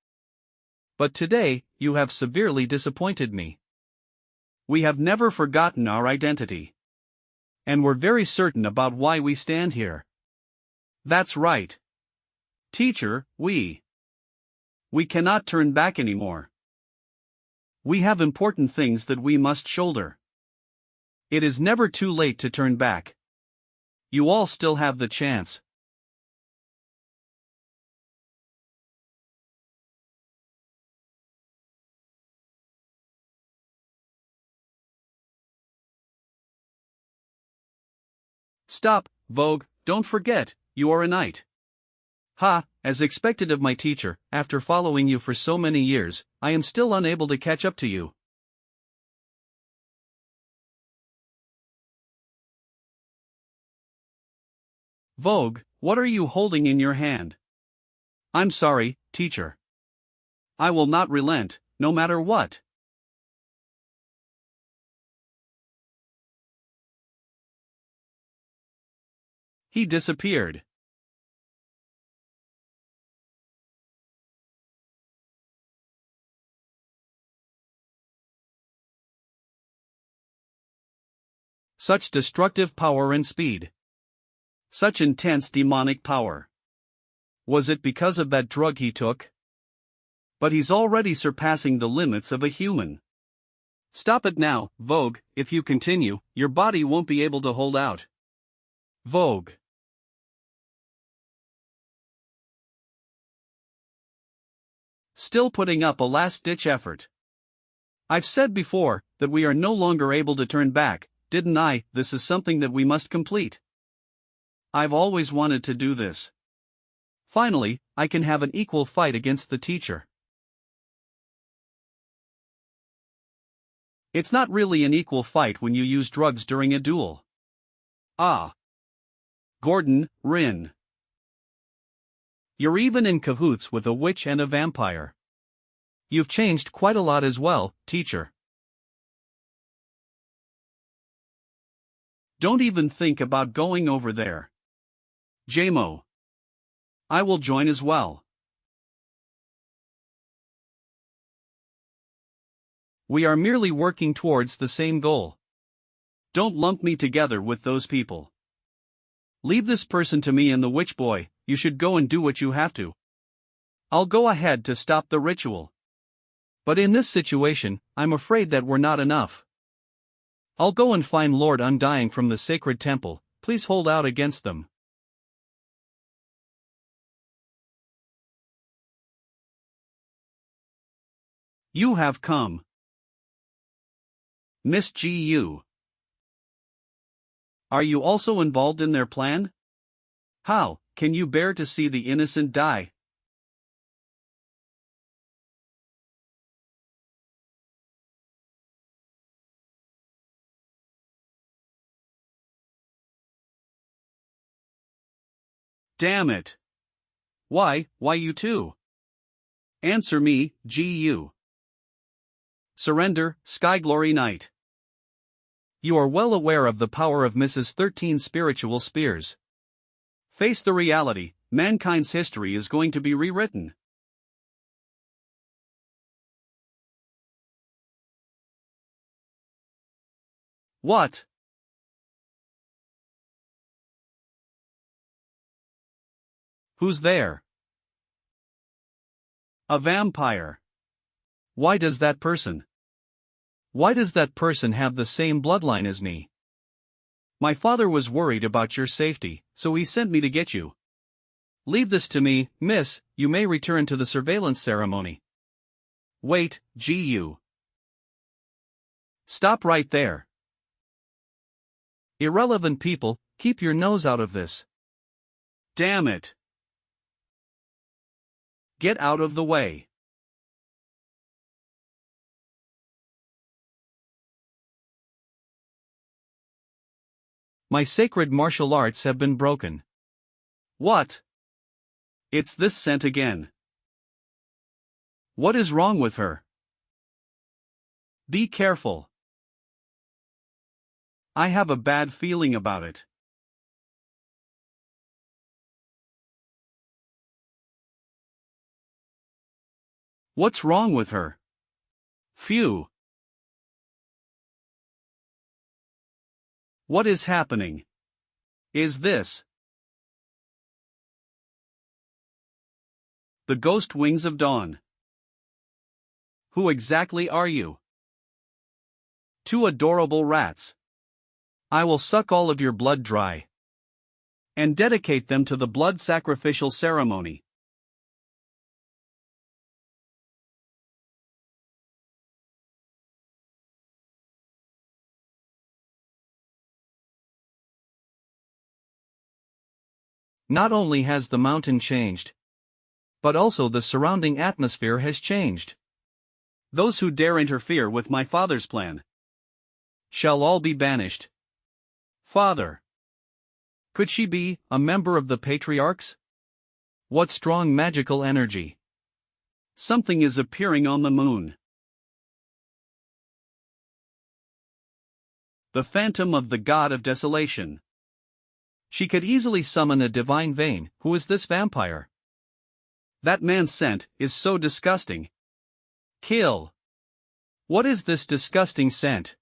A: But today, you have severely disappointed me. We have never forgotten our identity. And we're very certain about why we stand here. That's right. Teacher, we cannot turn back anymore. We have important things that we must shoulder. It is never too late to turn back. You all still have the chance. Stop, Vogue, don't forget, you are a knight. Ha, as expected of my teacher, after following you for so many years, I am still unable to catch up to you. Vogue, what are you holding in your hand? I'm sorry, teacher. I will not relent, no matter what. He disappeared. Such destructive power and speed. Such intense demonic power. Was it because of that drug he took? But he's already surpassing the limits of a human. Stop it now, Vogue, if you continue, your body won't be able to hold out. Vogue. still putting up a last-ditch effort. I've said before that we are no longer able to turn back, didn't I? This is something that we must complete. I've always wanted to do this. Finally, I can have an equal fight against the teacher. It's not really an equal fight when you use drugs during a duel. Ah. Gordon, Rin. You're even in cahoots with a witch and a vampire. You've changed quite a lot as well, teacher. Don't even think about going over there. Jamo. I will join as well. We are merely working towards the same goal. Don't lump me together with those people. Leave this person to me and the witch boy. You should go and do what you have to. I'll go ahead to stop the ritual. But in this situation, I'm afraid that we're not enough. I'll go and find Lord Undying from the sacred temple. Please hold out against them. You have come. Miss Gu. Are you also involved in their plan? How can you bear to see the innocent die? Damn it. Why you too? Answer me, Gu. Surrender, Sky Glory Knight. You are well aware of the power of Mrs. 13 spiritual spears. Face the reality, mankind's history is going to be rewritten. What? Who's there? A vampire. Why does that person have the same bloodline as me? My father was worried about your safety, so he sent me to get you. Leave this to me, miss, you may return to the surveillance ceremony. Wait, Gu. Stop right there. Irrelevant people, keep your nose out of this. Damn it. Get out of the way. My sacred martial arts have been broken. What? It's this scent again. What is wrong with her? Be careful. I have a bad feeling about it. What's wrong with her? Phew. What is happening? Is this the ghost wings of dawn? Who exactly are you? Two adorable rats. I will suck all of your blood dry and dedicate them to the blood sacrificial ceremony. Not only has the mountain changed, but also the surrounding atmosphere has changed. Those who dare interfere with my father's plan shall all be banished. Father. Could she be a member of the patriarchs? What strong magical energy. Something is appearing on the moon. The phantom of the god of desolation. She could easily summon a divine vein. Who is this vampire? That man's scent is so disgusting. Kill. What is this disgusting scent?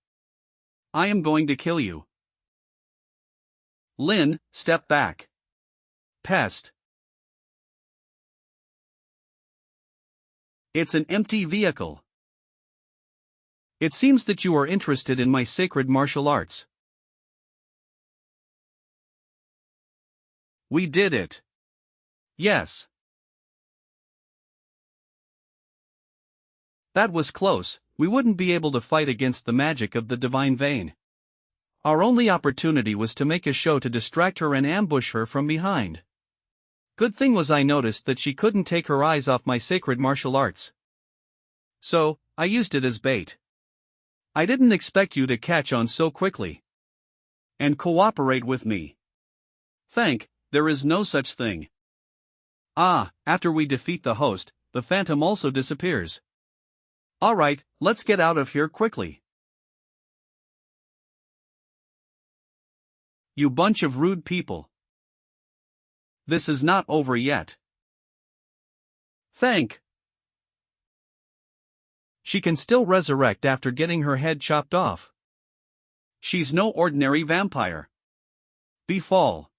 A: I am going to kill you. Lin, step back. Pest. It's an empty vehicle. It seems that you are interested in my sacred martial arts. We did it. Yes. That was close. We wouldn't be able to fight against the magic of the divine vein. Our only opportunity was to make a show to distract her and ambush her from behind. Good thing was I noticed that she couldn't take her eyes off my sacred martial arts. So, I used it as bait. I didn't expect you to catch on so quickly. And cooperate with me. There is no such thing. After we defeat the host, the phantom also disappears. Alright, let's get out of here quickly. You bunch of rude people. This is not over yet. She can still resurrect after getting her head chopped off. She's no ordinary vampire. Befall.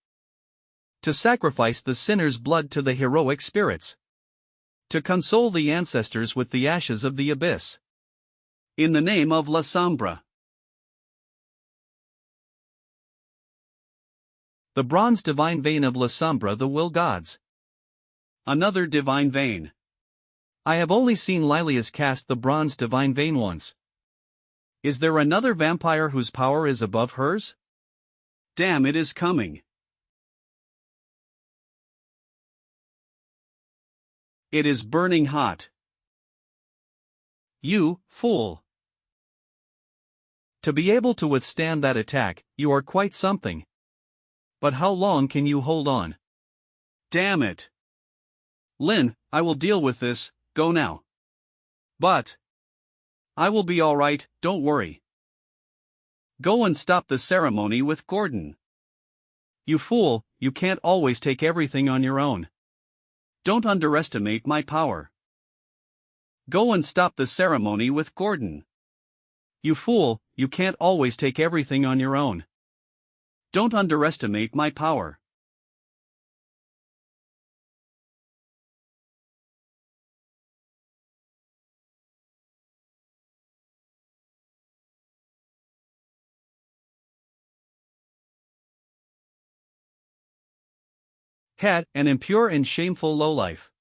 A: To sacrifice the sinner's blood to the heroic spirits. To console the ancestors with the ashes of the abyss. In the name of La Sombra. The bronze divine vein of La Sombra, the will gods. Another divine vein. I have only seen Lilias cast the bronze divine vein once. Is there another vampire whose power is above hers? Damn, it is coming. It is burning hot. You fool. To be able to withstand that attack, you are quite something. But how long can you hold on? Damn it. Lin, I will deal with this, go now. But I will be alright, don't worry. Go and stop the ceremony with Gordon. You fool, you can't always take everything on your own. Don't underestimate my power. Go and stop the ceremony with Gordon. You fool, you can't always take everything on your own. Don't underestimate my power. Had an impure and shameful lowlife.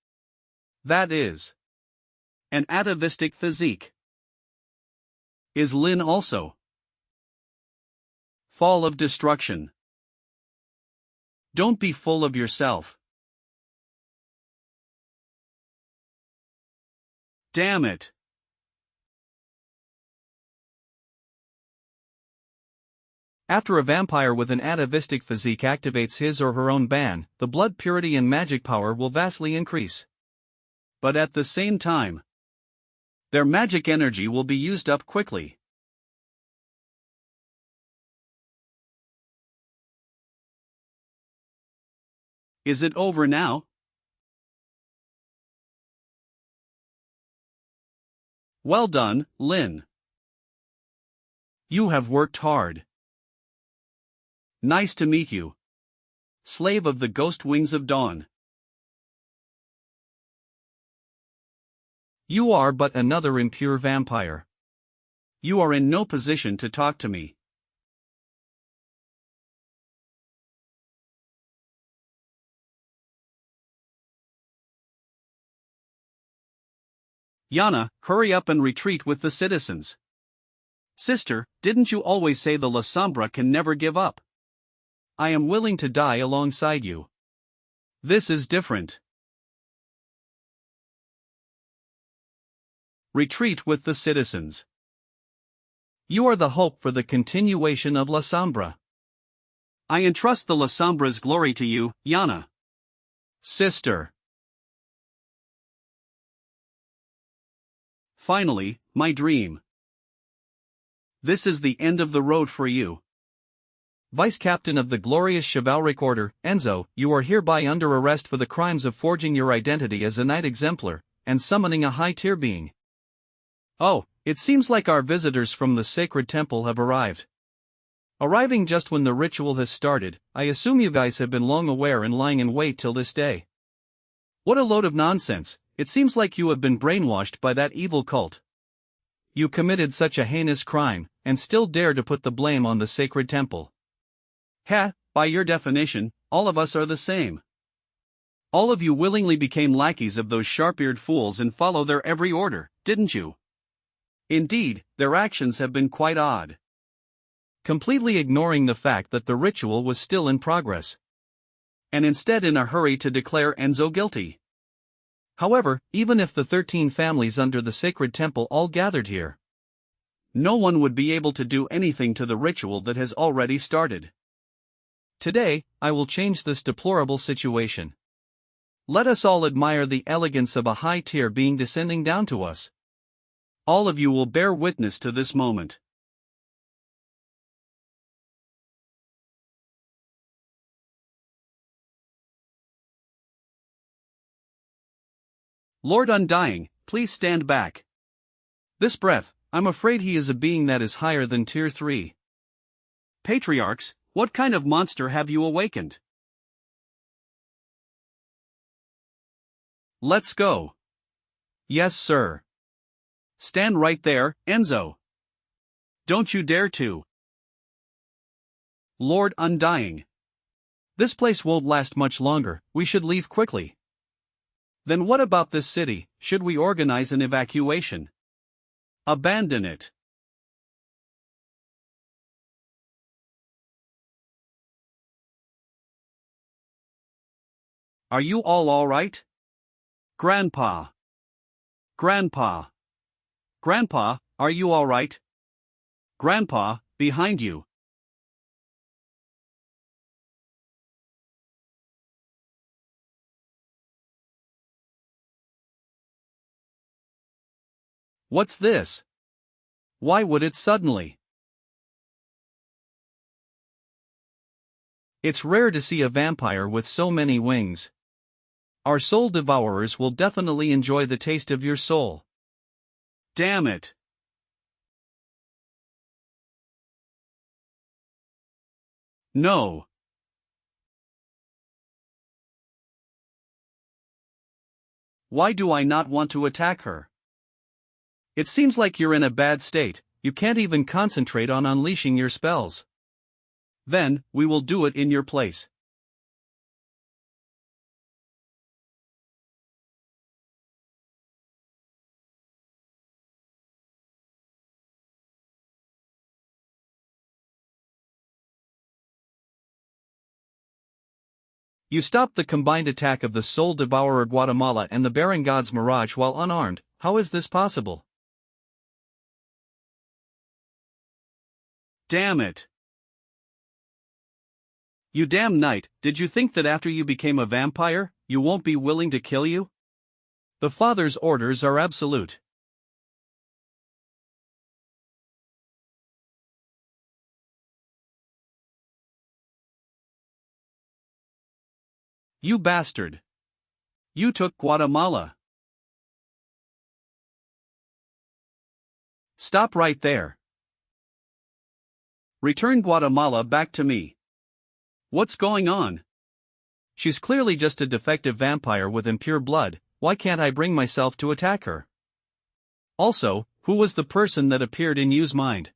A: That is. An atavistic physique. Is Lin also. Fall of destruction. Don't be full of yourself. Damn it. After a vampire with an atavistic physique activates his or her own ban, the blood purity and magic power will vastly increase. But at the same time, their magic energy will be used up quickly. Is it over now? Well done, Lin. You have worked hard. Nice to meet you. Slave of the ghost wings of dawn. You are but another impure vampire. You are in no position to talk to me. Yana, hurry up and retreat with the citizens. Sister, didn't you always say the La Sombra can never give up? I am willing to die alongside you. This is different. Retreat with the citizens. You are the hope for the continuation of La Sombra. I entrust the La Sombra's glory to you, Yana. Sister. Finally, my dream. This is the end of the road for you. Vice Captain of the glorious chivalric order, Enzo, you are hereby under arrest for the crimes of forging your identity as a knight exemplar, and summoning a high-tier being. Oh, it seems like our visitors from the sacred temple have arrived. Arriving just when the ritual has started, I assume you guys have been long aware and lying in wait till this day. What a load of nonsense, it seems like you have been brainwashed by that evil cult. You committed such a heinous crime, and still dare to put the blame on the sacred temple. By your definition, all of us are the same. All of you willingly became lackeys of those sharp-eared fools and follow their every order, didn't you? Indeed, their actions have been quite odd. Completely ignoring the fact that the ritual was still in progress. And instead in a hurry to declare Enzo guilty. However, even if the 13 families under the sacred temple all gathered here, no one would be able to do anything to the ritual that has already started. Today, I will change this deplorable situation. Let us all admire the elegance of a high tier being descending down to us. All of you will bear witness to this moment. Lord Undying, please stand back. This breath, I'm afraid he is a being that is higher than tier 3. Patriarchs, what kind of monster have you awakened? Let's go. Yes, sir. Stand right there, Enzo. Don't you dare to. Lord Undying. This place won't last much longer, we should leave quickly. Then what about this city? Should we organize an evacuation? Abandon it. Are you all right? Grandpa. Grandpa. Grandpa, are you all right? Grandpa, behind you. What's this? Why would it suddenly? It's rare to see a vampire with so many wings. Our soul devourers will definitely enjoy the taste of your soul. Damn it. No. Why do I not want to attack her? It seems like you're in a bad state, you can't even concentrate on unleashing your spells. Then, we will do it in your place. You stopped the combined attack of the Soul Devourer Guatemala and the Barren God's Mirage while unarmed. How is this possible? Damn it. You damn knight, did you think that after you became a vampire, you won't be willing to kill you? The Father's orders are absolute. You bastard. You took Guatemala. Stop right there. Return Guatemala back to me. What's going on? She's clearly just a defective vampire with impure blood, why can't I bring myself to attack her? Also, who was the person that appeared in Yu's mind?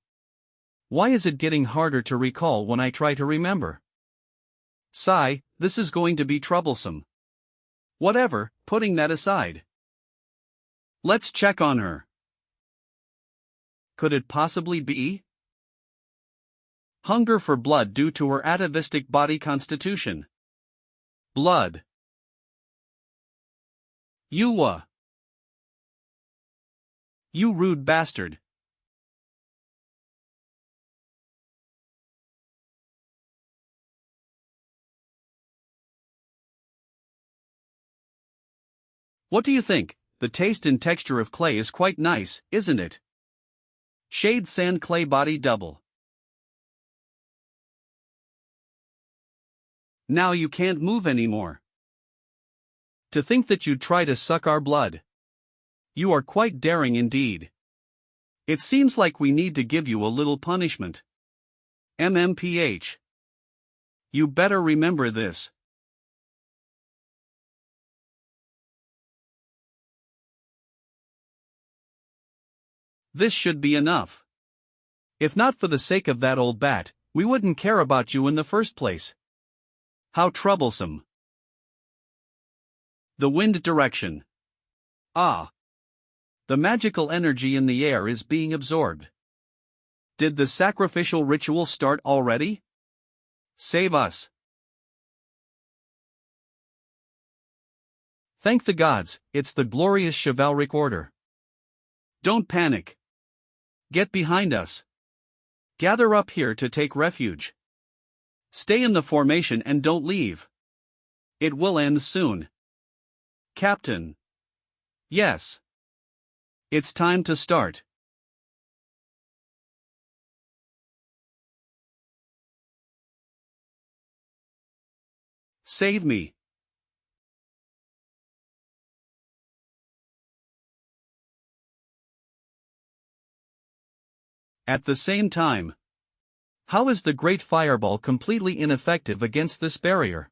A: Why is it getting harder to recall when I try to remember? Sigh, this is going to be troublesome. Whatever, putting that aside. Let's check on her. Could it possibly be? Hunger for blood due to her atavistic body constitution. Blood. You rude bastard. What do you think? The taste and texture of clay is quite nice, isn't it? Shade sand clay body double. Now you can't move anymore. To think that you'd try to suck our blood. You are quite daring indeed. It seems like we need to give you a little punishment. MMPH. You better remember this. This should be enough. If not for the sake of that old bat, we wouldn't care about you in the first place. How troublesome. The wind direction. Ah. The magical energy in the air is being absorbed. Did the sacrificial ritual start already? Save us. Thank the gods, it's the glorious chivalric order. Don't panic. Get behind us. Gather up here to take refuge. Stay in the formation and don't leave. It will end soon. Captain. Yes. It's time to start. Save me. At the same time, how is the great fireball completely ineffective against this barrier?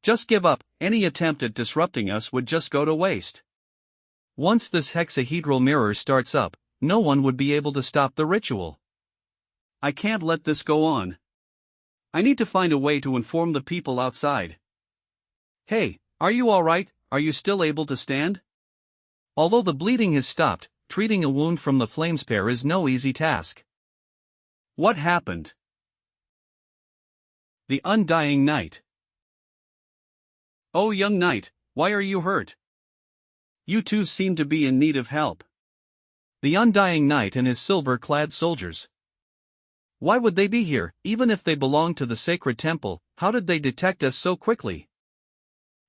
A: Just give up, any attempt at disrupting us would just go to waste. Once this hexahedral mirror starts up, no one would be able to stop the ritual. I can't let this go on. I need to find a way to inform the people outside. Hey, are you alright? Are you still able to stand? Although the bleeding has stopped, treating a wound from the flame spear is no easy task. What happened? The Undying Knight. Oh, young knight, why are you hurt? You two seem to be in need of help. The Undying Knight and his silver-clad soldiers. Why would they be here, even if they belonged to the sacred temple? How did they detect us so quickly?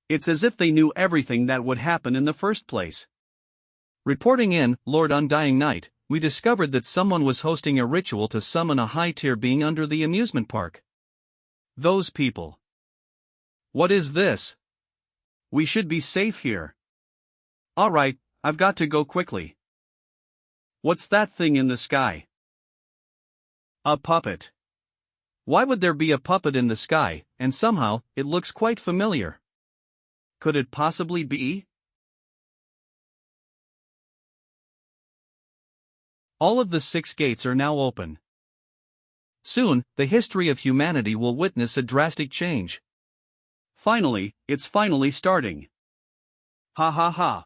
A: It's as if they knew everything that would happen in the first place. Reporting in, Lord Undying Knight, we discovered that someone was hosting a ritual to summon a high-tier being under the amusement park. Those people. What is this? We should be safe here. Alright, I've got to go quickly. What's that thing in the sky? A puppet. Why would there be a puppet in the sky, and somehow, it looks quite familiar? Could it possibly be? All of the 6 gates are now open. Soon, the history of humanity will witness a drastic change. Finally, it's finally starting. Ha ha ha.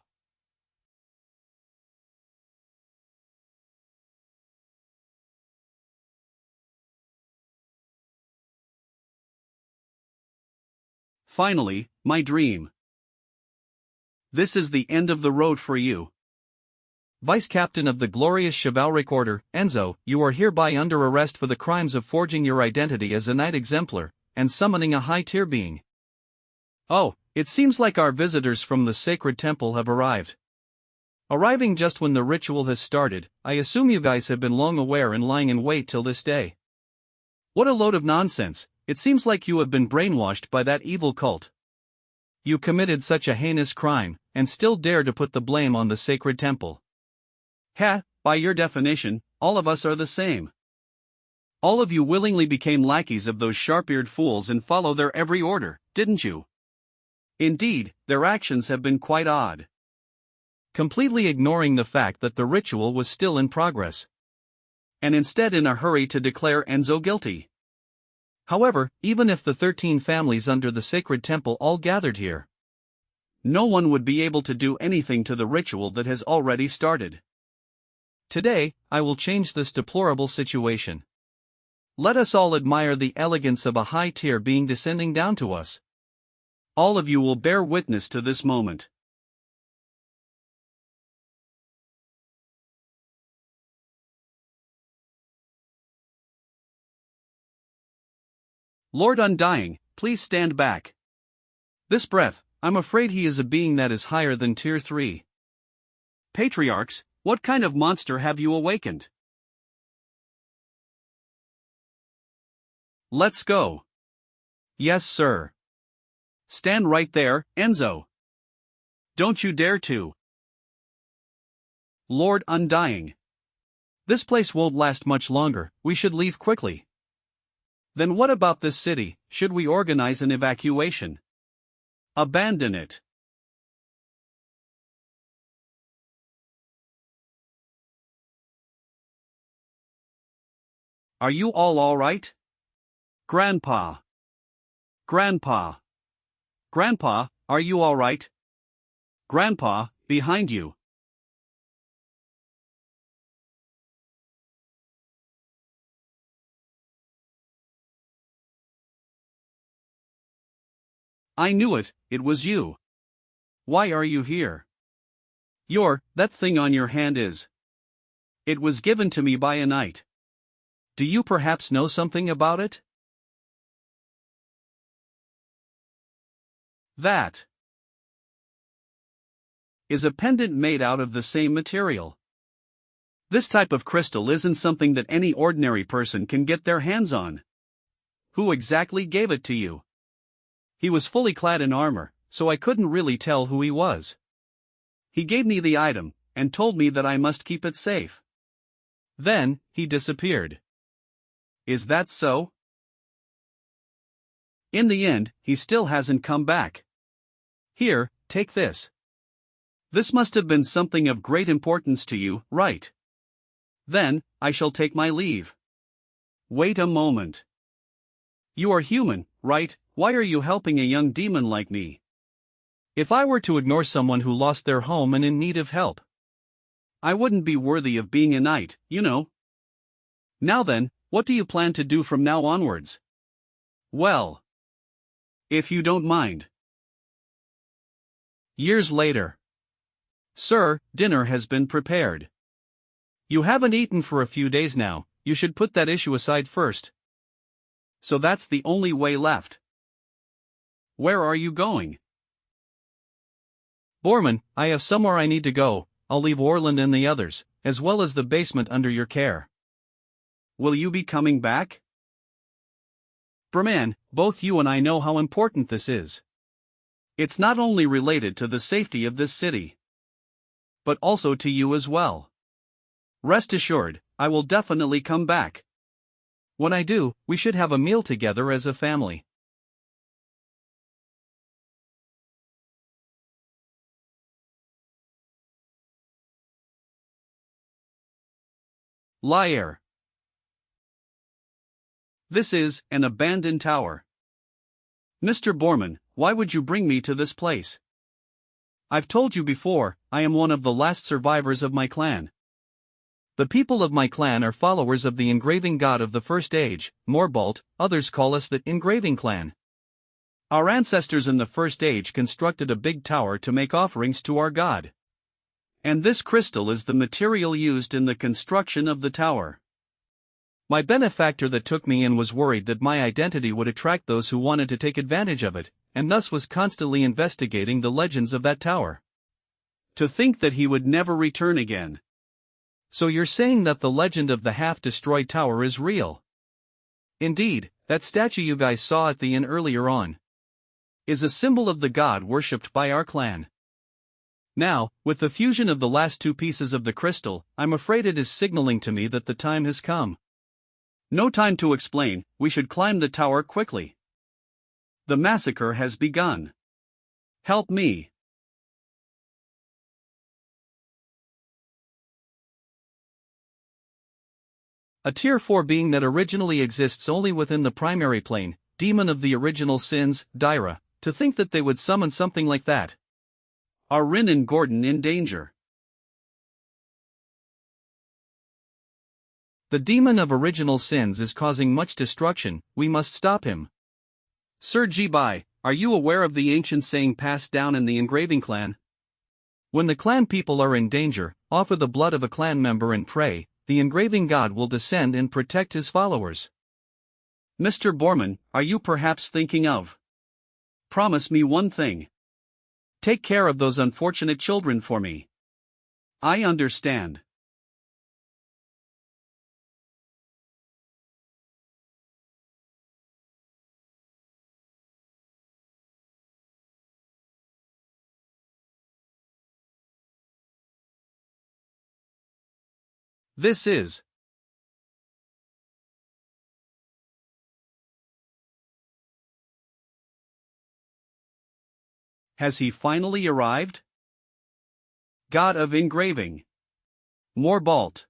A: Finally, my dream. This is the end of the road for you. Vice Captain of the glorious chivalric order, Enzo, you are hereby under arrest for the crimes of forging your identity as a knight exemplar, and summoning a high-tier being. Oh, it seems like our visitors from the sacred temple have arrived. Arriving just when the ritual has started, I assume you guys have been long aware and lying in wait till this day. What a load of nonsense, it seems like you have been brainwashed by that evil cult. You committed such a heinous crime, and still dare to put the blame on the sacred temple. By your definition, all of us are the same. All of you willingly became lackeys of those sharp-eared fools and follow their every order, didn't you? Indeed, their actions have been quite odd. Completely ignoring the fact that the ritual was still in progress. And instead in a hurry to declare Enzo guilty. However, even if the 13 families under the sacred temple all gathered here, no one would be able to do anything to the ritual that has already started. Today, I will change this deplorable situation. Let us all admire the elegance of a high-tier being descending down to us. All of you will bear witness to this moment. Lord Undying, please stand back. This breath, I'm afraid he is a being that is higher than Tier 3. Patriarchs, what kind of monster have you awakened? Let's go. Yes, sir. Stand right there, Enzo. Don't you dare to. Lord Undying. This place won't last much longer, we should leave quickly. Then what about this city? Should we organize an evacuation? Abandon it. Are you all right? Grandpa. Grandpa. Grandpa, are you all right? Grandpa, behind you. I knew it, it was you. Why are you here? That thing on your hand is. It was given to me by a knight. Do you perhaps know something about it? That is a pendant made out of the same material. This type of crystal isn't something that any ordinary person can get their hands on. Who exactly gave it to you? He was fully clad in armor, so I couldn't really tell who he was. He gave me the item, and told me that I must keep it safe. Then, he disappeared. Is that so? In the end, he still hasn't come back. Here, take this. This must have been something of great importance to you, right? Then, I shall take my leave. Wait a moment. You are human, right? Why are you helping a young demon like me? If I were to ignore someone who lost their home and in need of help, I wouldn't be worthy of being a knight, you know. Now then, what do you plan to do from now onwards? Well, if you don't mind. Years later. Sir, dinner has been prepared. You haven't eaten for a few days now, you should put that issue aside first. So that's the only way left. Where are you going? Borman, I have somewhere I need to go. I'll leave Orland and the others, as well as the basement under your care. Will you be coming back? Brahman, both you and I know how important this is. It's not only related to the safety of this city, but also to you as well. Rest assured, I will definitely come back. When I do, we should have a meal together as a family. Liar. This is an abandoned tower. Mr. Borman, why would you bring me to this place? I've told you before, I am one of the last survivors of my clan. The people of my clan are followers of the engraving god of the First Age, Morbalt. Others call us the engraving clan. Our ancestors in the First Age constructed a big tower to make offerings to our god. And this crystal is the material used in the construction of the tower. My benefactor that took me in was worried that my identity would attract those who wanted to take advantage of it, and thus was constantly investigating the legends of that tower. To think that he would never return again. So you're saying that the legend of the half-destroyed tower is real? Indeed, that statue you guys saw at the inn earlier on is a symbol of the god worshipped by our clan. Now, with the fusion of the last two pieces of the crystal, I'm afraid it is signaling to me that the time has come. No time to explain, we should climb the tower quickly. The massacre has begun. Help me. A Tier 4 being that originally exists only within the primary plane, demon of the original sins, Daira. To think that they would summon something like that. Are Rin and Gordon in danger? The demon of original sins is causing much destruction, we must stop him. Sir Jibai, are you aware of the ancient saying passed down in the engraving clan? When the clan people are in danger, offer the blood of a clan member and pray, the engraving god will descend and protect his followers. Mr. Borman, are you perhaps thinking of? Promise me one thing. Take care of those unfortunate children for me. I understand. This is. Has he finally arrived? God of engraving. Morbalt.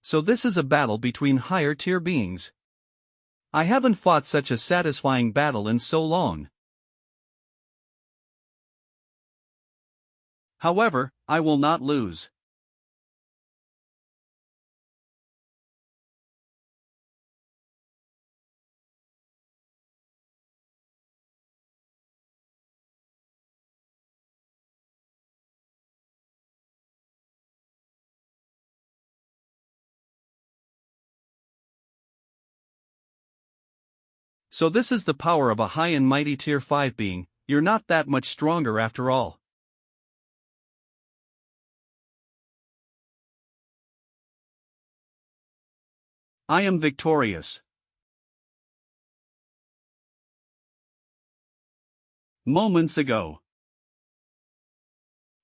A: So this is a battle between higher tier beings. I haven't fought such a satisfying battle in so long. However, I will not lose. So this is the power of a high and mighty tier 5 being. You're not that much stronger after all. I am victorious. Moments ago.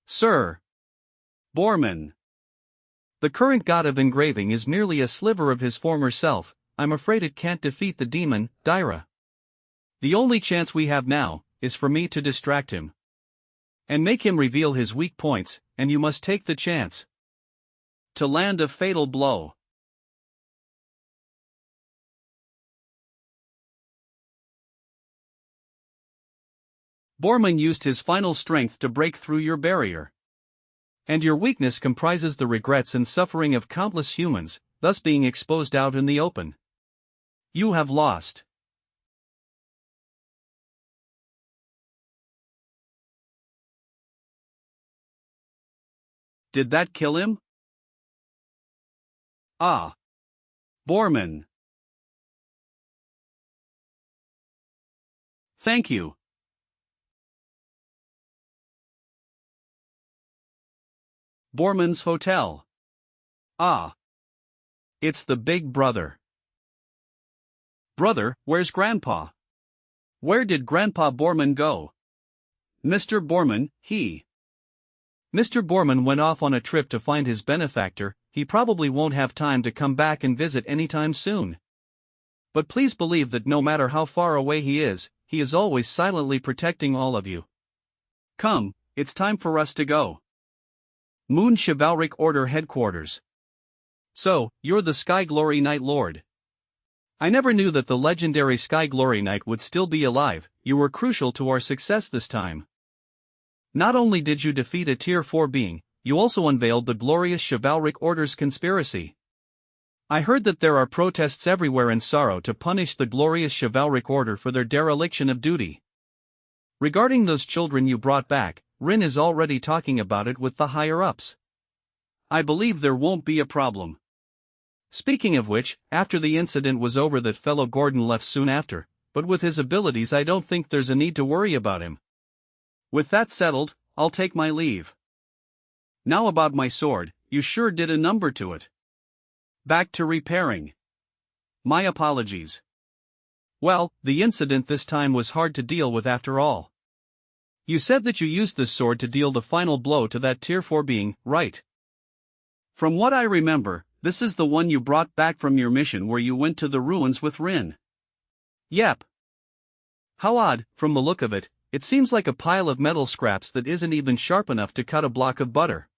A: Sir Borman. The current god of engraving is merely a sliver of his former self. I'm afraid it can't defeat the demon, Daira. The only chance we have now is for me to distract him and make him reveal his weak points, and you must take the chance to land a fatal blow. Borman used his final strength to break through your barrier. And your weakness comprises the regrets and suffering of countless humans, thus being exposed out in the open. You have lost. Did that kill him? Ah. Borman. Thank you. Borman's hotel. Ah. It's the big brother. Brother, where's Grandpa? Where did Grandpa Borman go? Mr. Borman, Mr. Borman went off on a trip to find his benefactor. He probably won't have time to come back and visit anytime soon. But please believe that no matter how far away he is always silently protecting all of you. Come, it's time for us to go. Moon Chivalric Order Headquarters. So, you're the Sky Glory Knight Lord. I never knew that the legendary Sky Glory Knight would still be alive. You were crucial to our success this time. Not only did you defeat a Tier 4 being, you also unveiled the glorious Chivalric Order's conspiracy. I heard that there are protests everywhere in sorrow to punish the glorious Chivalric Order for their dereliction of duty. Regarding those children you brought back, Rin is already talking about it with the higher-ups. I believe there won't be a problem. Speaking of which, after the incident was over, that fellow Gordon left soon after, but with his abilities I don't think there's a need to worry about him. With that settled, I'll take my leave. Now about my sword, you sure did a number to it. Back to repairing. My apologies. Well, the incident this time was hard to deal with after all. You said that you used this sword to deal the final blow to that Tier 4 being, right? From what I remember, this is the one you brought back from your mission where you went to the ruins with Rin. Yep. How odd, from the look of it, it seems like a pile of metal scraps that isn't even sharp enough to cut a block of butter.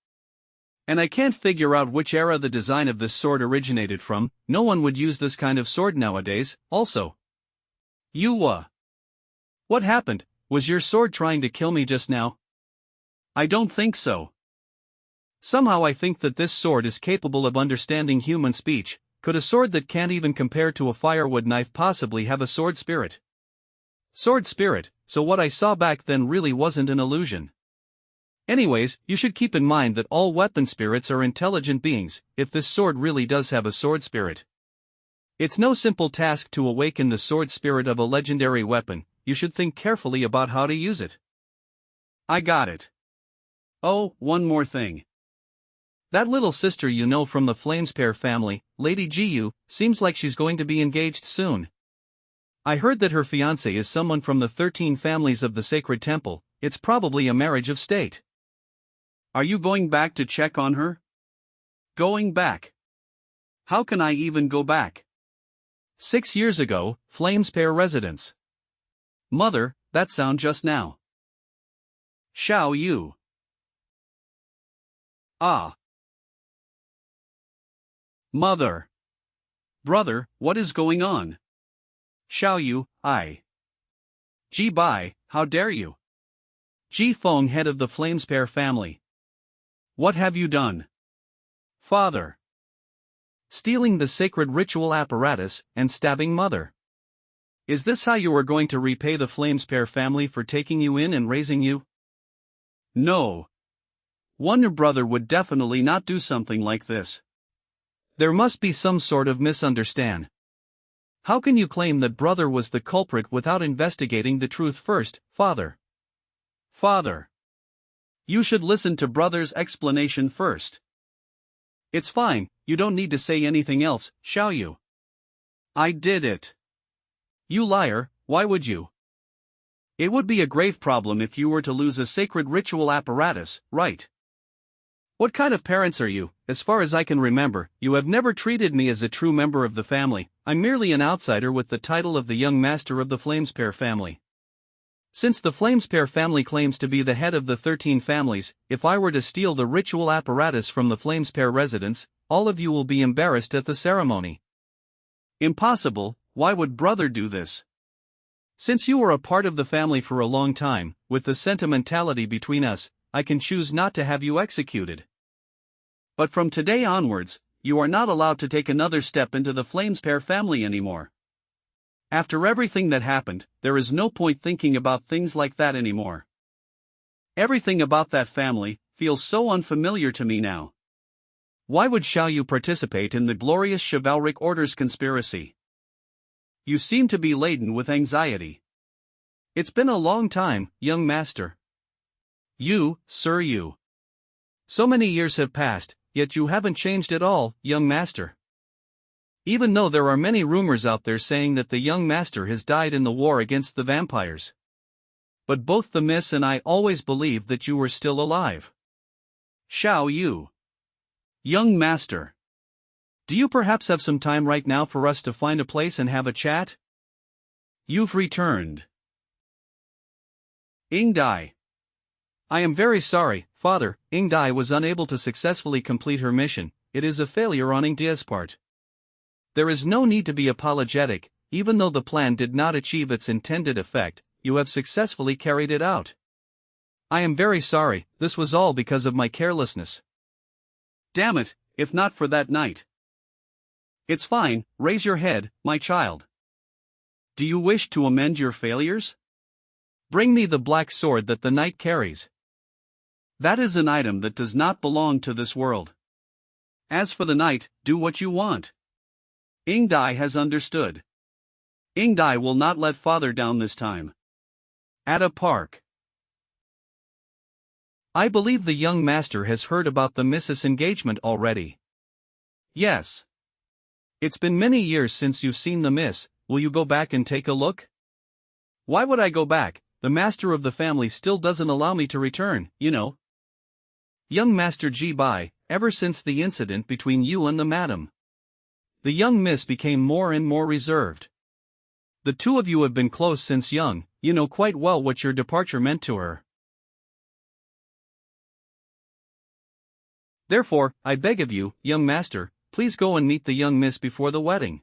A: And I can't figure out which era the design of this sword originated from. No one would use this kind of sword nowadays, also. What happened? Was your sword trying to kill me just now? I don't think so. Somehow I think that this sword is capable of understanding human speech. Could a sword that can't even compare to a firewood knife possibly have a sword spirit? Sword spirit, so what I saw back then really wasn't an illusion. Anyways, you should keep in mind that all weapon spirits are intelligent beings, if this sword really does have a sword spirit. It's no simple task to awaken the sword spirit of a legendary weapon. You should think carefully about how to use it. I got it. Oh, one more thing. That little sister you know from the Flamespear family, Lady Jiyu, seems like she's going to be engaged soon. I heard that her fiancé is someone from the 13 families of the Sacred Temple. It's probably a marriage of state. Are you going back to check on her? Going back? How can I even go back? 6 years ago, Flamespear residence. Mother, that sound just now. Xiao Yu. Ah. Mother. Brother, what is going on? Xiao I. Ji Bai, how dare you? Ji Feng, head of the Flamespear family. What have you done? Father. Stealing the sacred ritual apparatus and stabbing mother. Is this how you are going to repay the Flamespear family for taking you in and raising you? No. One brother would definitely not do something like this. There must be some sort of misunderstanding. How can you claim that brother was the culprit without investigating the truth first, father? Father. You should listen to brother's explanation first. It's fine, you don't need to say anything else, Xiao. I did it. You liar, why would you? It would be a grave problem if you were to lose a sacred ritual apparatus, right? What kind of parents are you? As far as I can remember, you have never treated me as a true member of the family. I'm merely an outsider with the title of the young master of the Flamespear family. Since the Flamespear family claims to be the head of the 13 families, if I were to steal the ritual apparatus from the Flamespear residents, all of you will be embarrassed at the ceremony. Impossible, why would brother do this? Since you were a part of the family for a long time, with the sentimentality between us, I can choose not to have you executed. But from today onwards, you are not allowed to take another step into the Flamespear family anymore. After everything that happened, there is no point thinking about things like that anymore. Everything about that family feels so unfamiliar to me now. Why would Xiao participate in the glorious chivalric order's conspiracy? You seem to be laden with anxiety. It's been a long time, young master. You, sir, you. So many years have passed, yet you haven't changed at all, young master. Even though there are many rumors out there saying that the young master has died in the war against the vampires. But both the miss and I always believed that you were still alive. Xiao. Young master. Do you perhaps have some time right now for us to find a place and have a chat? You've returned. Yingdai. I am very sorry, father, Yingdai was unable to successfully complete her mission. It is a failure on Yingdai's part. There is no need to be apologetic, even though the plan did not achieve its intended effect, you have successfully carried it out. I am very sorry, this was all because of my carelessness. Damn it, if not for that night. It's fine, raise your head, my child. Do you wish to amend your failures? Bring me the black sword that the knight carries. That is an item that does not belong to this world. As for the knight, do what you want. Yingdai has understood. Yingdai will not let father down this time. At a park. I believe the young master has heard about the Mrs. engagement already. Yes. It's been many years since you've seen the miss, will you go back and take a look? Why would I go back? The master of the family still doesn't allow me to return, you know. Young Master Ji Bai, ever since the incident between you and the madam, the young miss became more and more reserved. The two of you have been close since young, you know quite well what your departure meant to her. Therefore, I beg of you, young master, please go and meet the young miss before the wedding.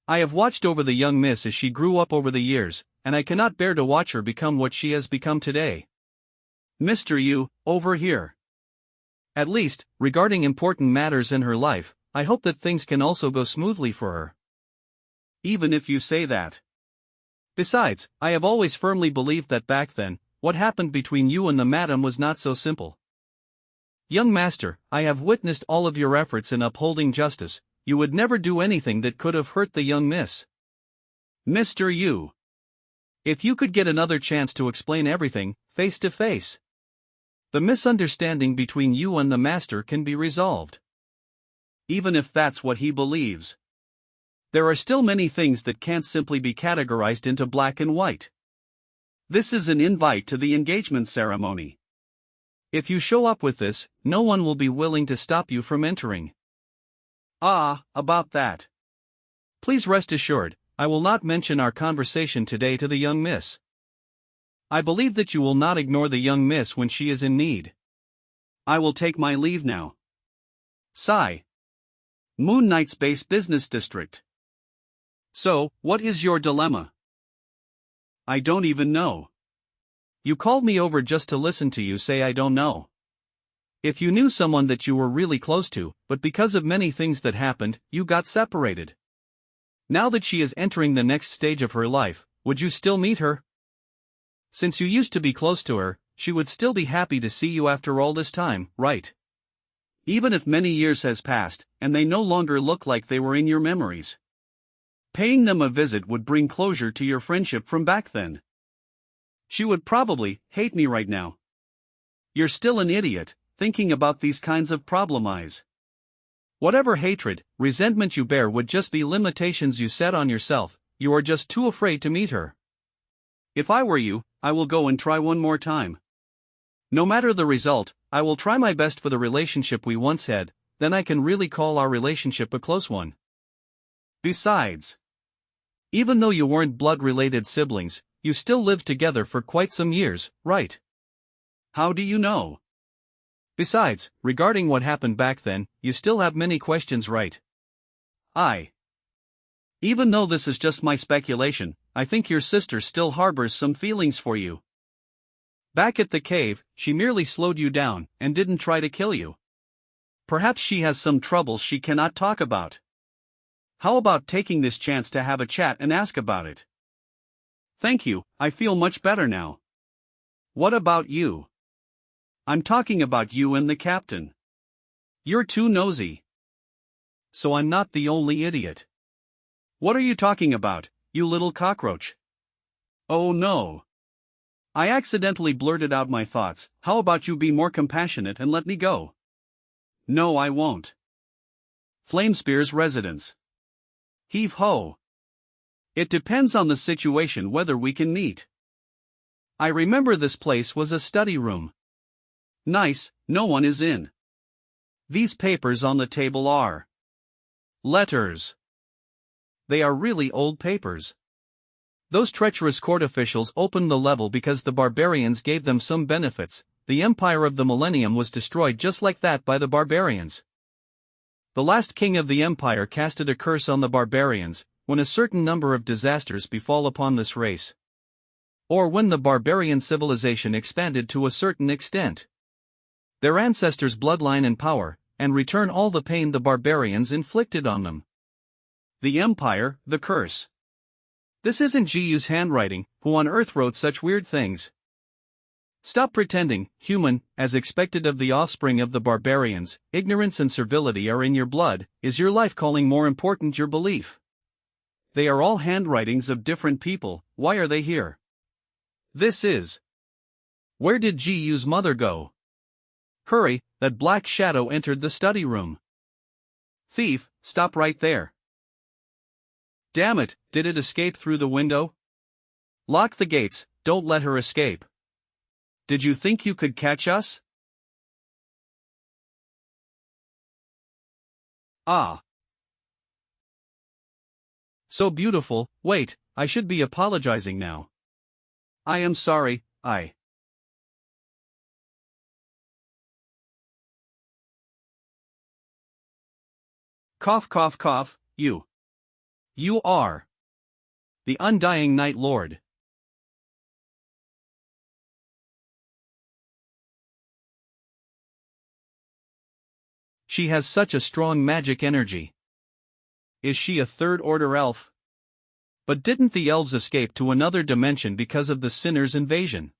A: I have watched over the young miss as she grew up over the years, and I cannot bear to watch her become what she has become today. Mr. Yu, over here. At least, regarding important matters in her life, I hope that things can also go smoothly for her. Even if you say that. Besides, I have always firmly believed that back then, what happened between you and the madam was not so simple. Young master, I have witnessed all of your efforts in upholding justice, you would never do anything that could have hurt the young miss. Mr. Yu. If you could get another chance to explain everything, face to face. The misunderstanding between you and the master can be resolved. Even if that's what he believes. There are still many things that can't simply be categorized into black and white. This is an invite to the engagement ceremony. If you show up with this, no one will be willing to stop you from entering. About that. Please rest assured, I will not mention our conversation today to the young miss. I believe that you will not ignore the young miss when she is in need. I will take my leave now. Sigh. Moon Knight's base business district. So, what is your dilemma? I don't even know. You called me over just to listen to you say I don't know. If you knew someone that you were really close to, but because of many things that happened, you got separated. Now that she is entering the next stage of her life, would you still meet her? Since you used to be close to her, she would still be happy to see you after all this time, right? Even if many years has passed, and they no longer look like they were in your memories. Paying them a visit would bring closure to your friendship from back then. She would probably hate me right now. You're still an idiot, thinking about these kinds of problems. Whatever hatred, resentment you bear would just be limitations you set on yourself, you are just too afraid to meet her. If I were you, I will go and try one more time. No matter the result, I will try my best for the relationship we once had, then I can really call our relationship a close one. Besides, even though you weren't blood-related siblings, you still lived together for quite some years, right? How do you know? Besides, regarding what happened back then, you still have many questions, right? Even though this is just my speculation, I think your sister still harbors some feelings for you. Back at the cave, she merely slowed you down, and didn't try to kill you. Perhaps she has some troubles she cannot talk about. How about taking this chance to have a chat and ask about it? Thank you, I feel much better now. What about you? I'm talking about you and the captain. You're too nosy. So I'm not the only idiot. What are you talking about, you little cockroach? Oh no. I accidentally blurted out my thoughts. How about you be more compassionate and let me go? No, I won't. Flamespear's residence. Heave ho. It depends on the situation whether we can meet. I remember this place was a study room. Nice, no one is in. These papers on the table are letters. They are really old papers. Those treacherous court officials opened the level because the barbarians gave them some benefits. The empire of the millennium was destroyed just like that by the barbarians. The last king of the empire casted a curse on the barbarians, when a certain number of disasters befall upon this race. Or when the barbarian civilization expanded to a certain extent. Their ancestors' bloodline and power, and return all the pain the barbarians inflicted on them. The empire, the curse. This isn't Jiyu's handwriting, who on earth wrote such weird things. Stop pretending, human, as expected of the offspring of the barbarians. Ignorance and servility are in your blood. Is your life calling more important your belief? They are all handwritings of different people. Why are they here? This is. Where did Jiyu's mother go? Hurry, that black shadow entered the study room. Thief, stop right there. Damn it, did it escape through the window? Lock the gates, don't let her escape. Did you think you could catch us? Ah. So beautiful. Wait, I should be apologizing now. I am sorry, Cough cough cough, you. You are. The Undying Night Lord. She has such a strong magic energy. Is she a third-order elf? But didn't the elves escape to another dimension because of the Sinner's invasion?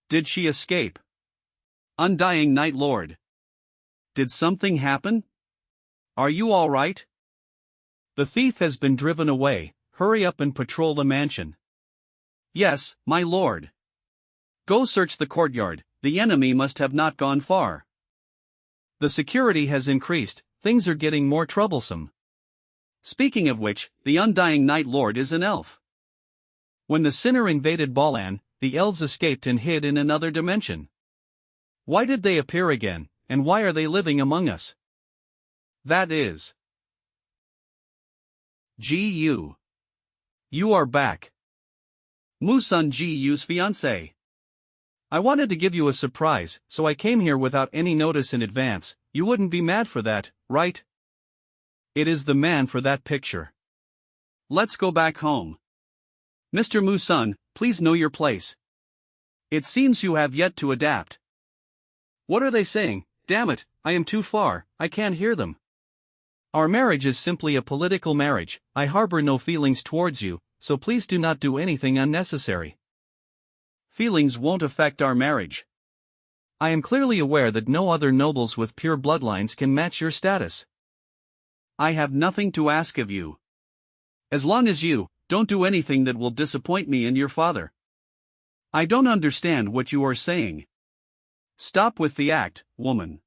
A: Did she escape? Undying Night Lord. Did something happen? Are you all right? The thief has been driven away. Hurry up and patrol the mansion. Yes, my lord. Go search the courtyard. The enemy must have not gone far. The security has increased. Things are getting more troublesome. Speaking of which, the Undying Night Lord is an elf. When the Sinner invaded Balan, the elves escaped and hid in another dimension. Why did they appear again, and why are they living among us? That is. Ji-Yu. You are back. Musun Ji-Yu's fiancé. I wanted to give you a surprise, so I came here without any notice in advance. You wouldn't be mad for that, right? It is the man for that picture. Let's go back home. Mr. Musun, please know your place. It seems you have yet to adapt. What are they saying? Damn it, I am too far, I can't hear them. Our marriage is simply a political marriage. I harbor no feelings towards you, so please do not do anything unnecessary. Feelings won't affect our marriage. I am clearly aware that no other nobles with pure bloodlines can match your status. I have nothing to ask of you. As long as you don't do anything that will disappoint me and your father. I don't understand what you are saying. Stop with the act, woman.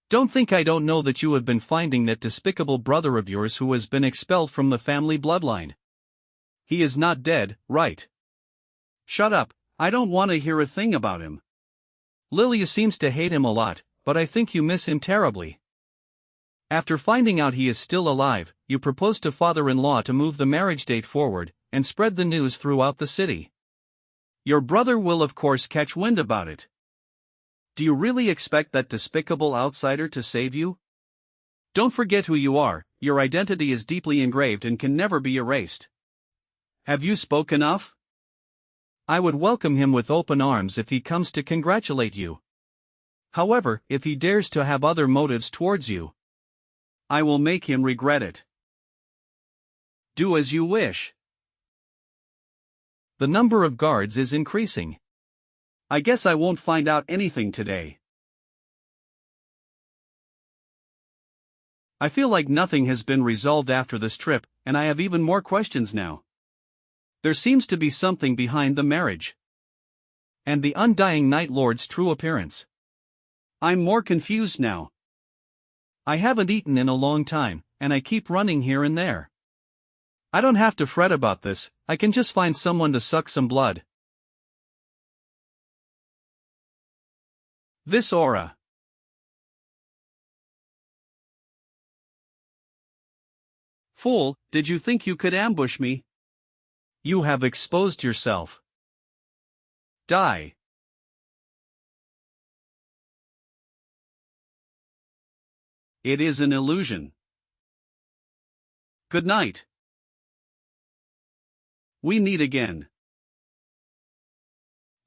A: Don't think I don't know that you have been finding that despicable brother of yours who has been expelled from the family bloodline. He is not dead, right? Shut up, I don't want to hear a thing about him. Lilia seems to hate him a lot, but I think you miss him terribly. After finding out he is still alive, you propose to father-in-law to move the marriage date forward, and spread the news throughout the city. Your brother will of course catch wind about it. Do you really expect that despicable outsider to save you? Don't forget who you are, your identity is deeply engraved and can never be erased. Have you spoken enough? I would welcome him with open arms if he comes to congratulate you. However, if he dares to have other motives towards you, I will make him regret it. Do as you wish. The number of guards is increasing. I guess I won't find out anything today. I feel like nothing has been resolved after this trip, and I have even more questions now. There seems to be something behind the marriage. And the Undying Night Lord's true appearance. I'm more confused now. I haven't eaten in a long time, and I keep running here and there. I don't have to fret about this, I can just find someone to suck some blood. This aura. Fool, did you think you could ambush me? You have exposed yourself. Die. It is an illusion. Good night. We meet again.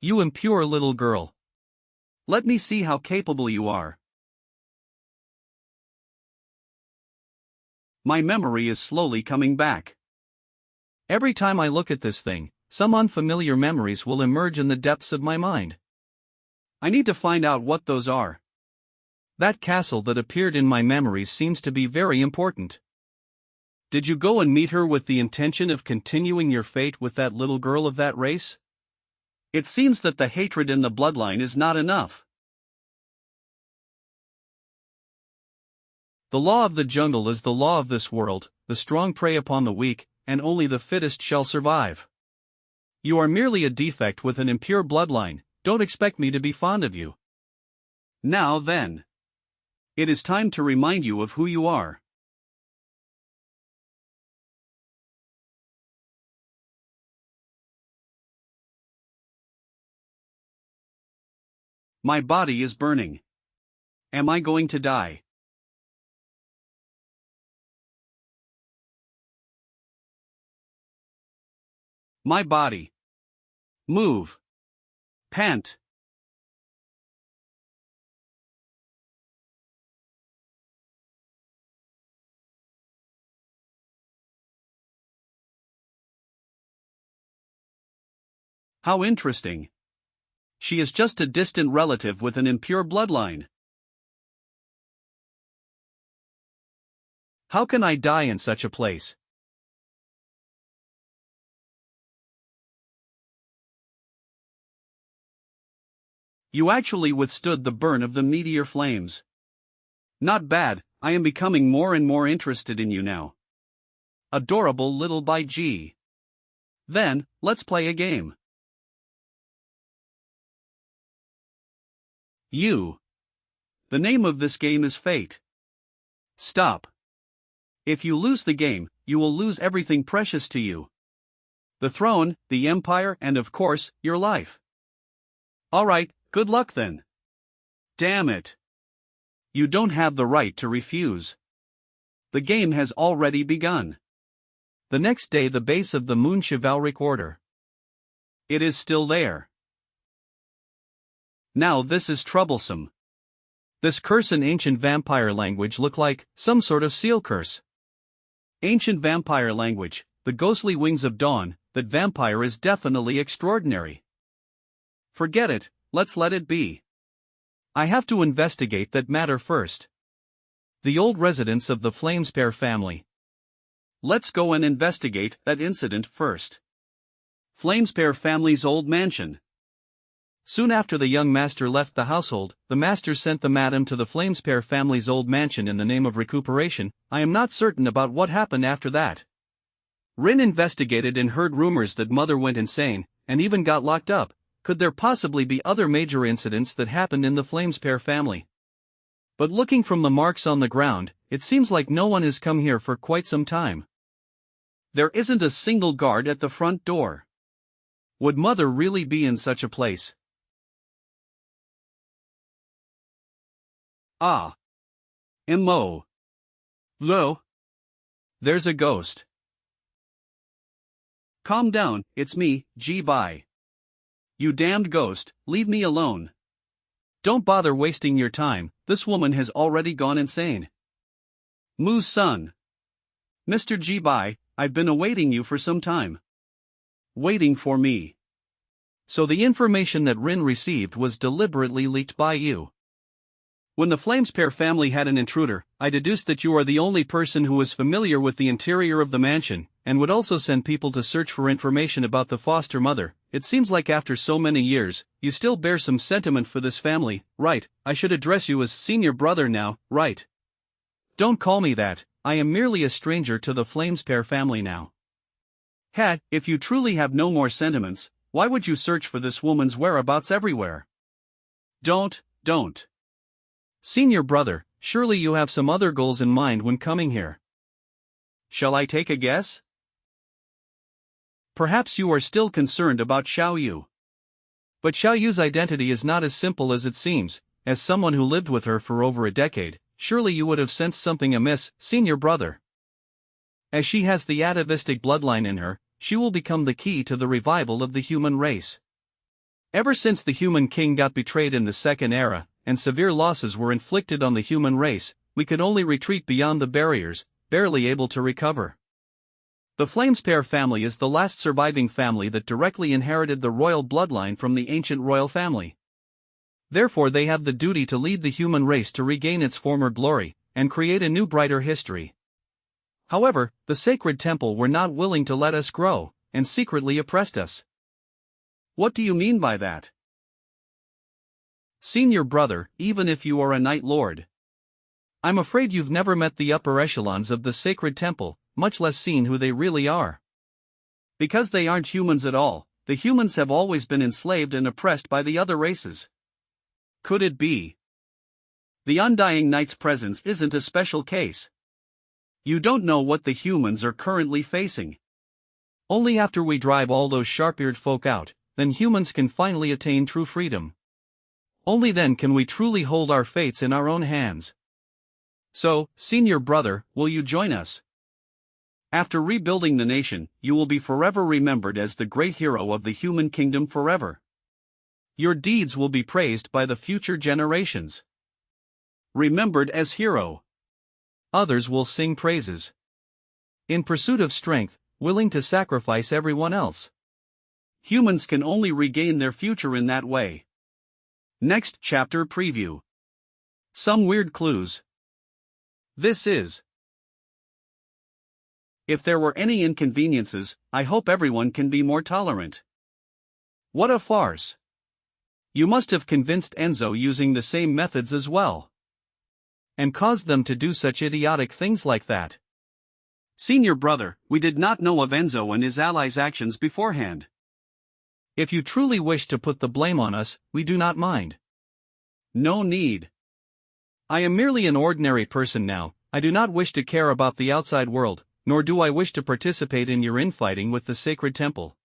A: You impure little girl. Let me see how capable you are. My memory is slowly coming back. Every time I look at this thing, some unfamiliar memories will emerge in the depths of my mind. I need to find out what those are. That castle that appeared in my memories seems to be very important. Did you go and meet her with the intention of continuing your fate with that little girl of that race? It seems that the hatred in the bloodline is not enough. The law of the jungle is the law of this world, the strong prey upon the weak, and only the fittest shall survive. You are merely a defect with an impure bloodline, don't expect me to be fond of you. Now then. It is time to remind you of who you are. My body is burning. Am I going to die? My body. Move. Pant. How interesting. She is just a distant relative with an impure bloodline. How can I die in such a place? You actually withstood the burn of the meteor flames. Not bad, I am becoming more and more interested in you now. Adorable little Bai Ji. Then, let's play a game. You. The name of this game is Fate. Stop. If you lose the game, you will lose everything precious to you. The throne, the empire, and of course, your life. Alright, good luck then. Damn it. You don't have the right to refuse. The game has already begun. The next day, the base of the moon chivalric order. It is still there. Now this is troublesome. This curse in ancient vampire language look like some sort of seal curse. Ancient vampire language, the ghostly wings of dawn, that vampire is definitely extraordinary. Forget it, let's let it be. I have to investigate that matter first. The old residence of the Flamespear family. Let's go and investigate that incident first. Flamespear family's old mansion. Soon after the young master left the household, the master sent the madam to the Flamespear family's old mansion in the name of recuperation. I am not certain about what happened after that. Rin investigated and heard rumors that mother went insane, and even got locked up. Could there possibly be other major incidents that happened in the Flamespear family? But looking from the marks on the ground, it seems like no one has come here for quite some time. There isn't a single guard at the front door. Would mother really be in such a place? Ah. M.O. Lo. There's a ghost. Calm down, it's me, G-Bai. You damned ghost, leave me alone. Don't bother wasting your time, this woman has already gone insane. Mu's son. Mr. G-Bai, I've been awaiting you for some time. Waiting for me. So the information that Rin received was deliberately leaked by you. When the Flamespear family had an intruder, I deduced that you are the only person who is familiar with the interior of the mansion, and would also send people to search for information about the foster mother. It seems like after so many years, you still bear some sentiment for this family, right? I should address you as senior brother now, right? Don't call me that, I am merely a stranger to the Flamespear family now. If you truly have no more sentiments, why would you search for this woman's whereabouts everywhere? Don't. Senior brother, surely you have some other goals in mind when coming here. Shall I take a guess? Perhaps you are still concerned about Xiao Yu. But Xiao Yu's identity is not as simple as it seems. As someone who lived with her for over a decade, surely you would have sensed something amiss, senior brother. As she has the atavistic bloodline in her, she will become the key to the revival of the human race. Ever since the human king got betrayed in the Second Era, and severe losses were inflicted on the human race, we could only retreat beyond the barriers, barely able to recover. The Flamespear family is the last surviving family that directly inherited the royal bloodline from the ancient royal family. Therefore they have the duty to lead the human race to regain its former glory, and create a new brighter history. However, the sacred temple were not willing to let us grow, and secretly oppressed us. What do you mean by that? Senior brother, even if you are a Night Lord, I'm afraid you've never met the upper echelons of the sacred temple, much less seen who they really are. Because they aren't humans at all, the humans have always been enslaved and oppressed by the other races. Could it be? The Undying Knight's presence isn't a special case. You don't know what the humans are currently facing. Only after we drive all those sharp-eared folk out, then humans can finally attain true freedom. Only then can we truly hold our fates in our own hands. So, senior brother, will you join us? After rebuilding the nation, you will be forever remembered as the great hero of the human kingdom forever. Your deeds will be praised by the future generations. Remembered as hero. Others will sing praises. In pursuit of strength, willing to sacrifice everyone else. Humans can only regain their future in that way. Next chapter preview. Some weird clues. This is. If there were any inconveniences, I hope everyone can be more tolerant. What a farce. You must have convinced Enzo using the same methods as well. And caused them to do such idiotic things like that. Senior brother, we did not know of Enzo and his allies' actions beforehand. If you truly wish to put the blame on us, we do not mind. No need. I am merely an ordinary person now. I do not wish to care about the outside world, nor do I wish to participate in your infighting with the sacred temple.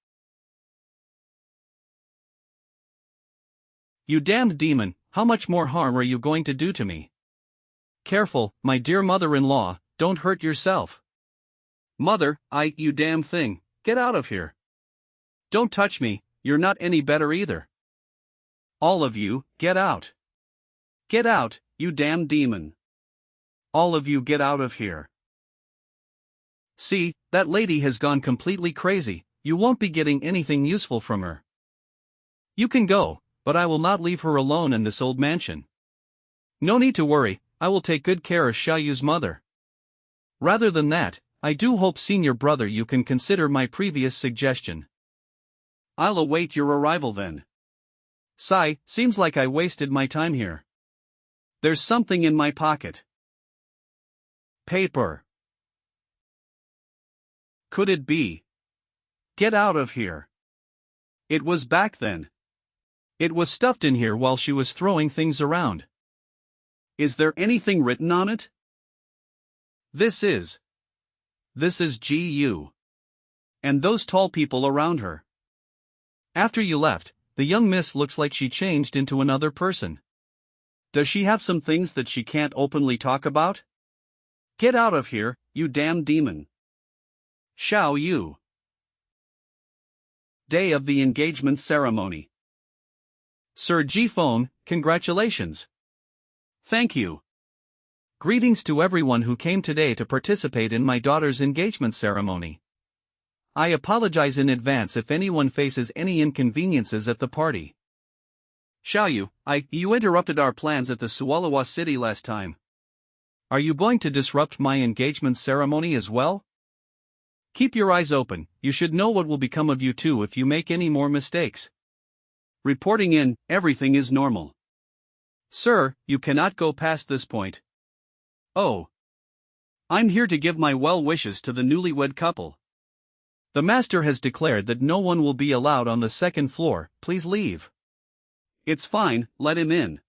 A: You damned demon, how much more harm are you going to do to me? Careful, my dear mother-in-law, don't hurt yourself. Mother, you damn thing, get out of here. Don't touch me, you're not any better either. All of you, get out. Get out, you damn demon. All of you get out of here. See, that lady has gone completely crazy, you won't be getting anything useful from her. You can go, but I will not leave her alone in this old mansion. No need to worry, I will take good care of Xiaoyu's mother. Rather than that, I do hope, senior brother, you can consider my previous suggestion. I'll await your arrival then. Sigh, seems like I wasted my time here. There's something in my pocket. Paper. Could it be? Get out of here. It was back then. It was stuffed in here while she was throwing things around. Is there anything written on it? This is GU. And those tall people around her. After you left, the young miss looks like she changed into another person. Does she have some things that she can't openly talk about? Get out of here, you damn demon. Xiaoyu. Day of the engagement ceremony. Sir Ji Phone, congratulations. Thank you. Greetings to everyone who came today to participate in my daughter's engagement ceremony. I apologize in advance if anyone faces any inconveniences at the party. Xiaoyu, you interrupted our plans at the Sualawa city last time. Are you going to disrupt my engagement ceremony as well? Keep your eyes open, you should know what will become of you too if you make any more mistakes. Reporting in, everything is normal. Sir, you cannot go past this point. Oh. I'm here to give my well wishes to the newlywed couple. The master has declared that no one will be allowed on the second floor, please leave. It's fine, let him in.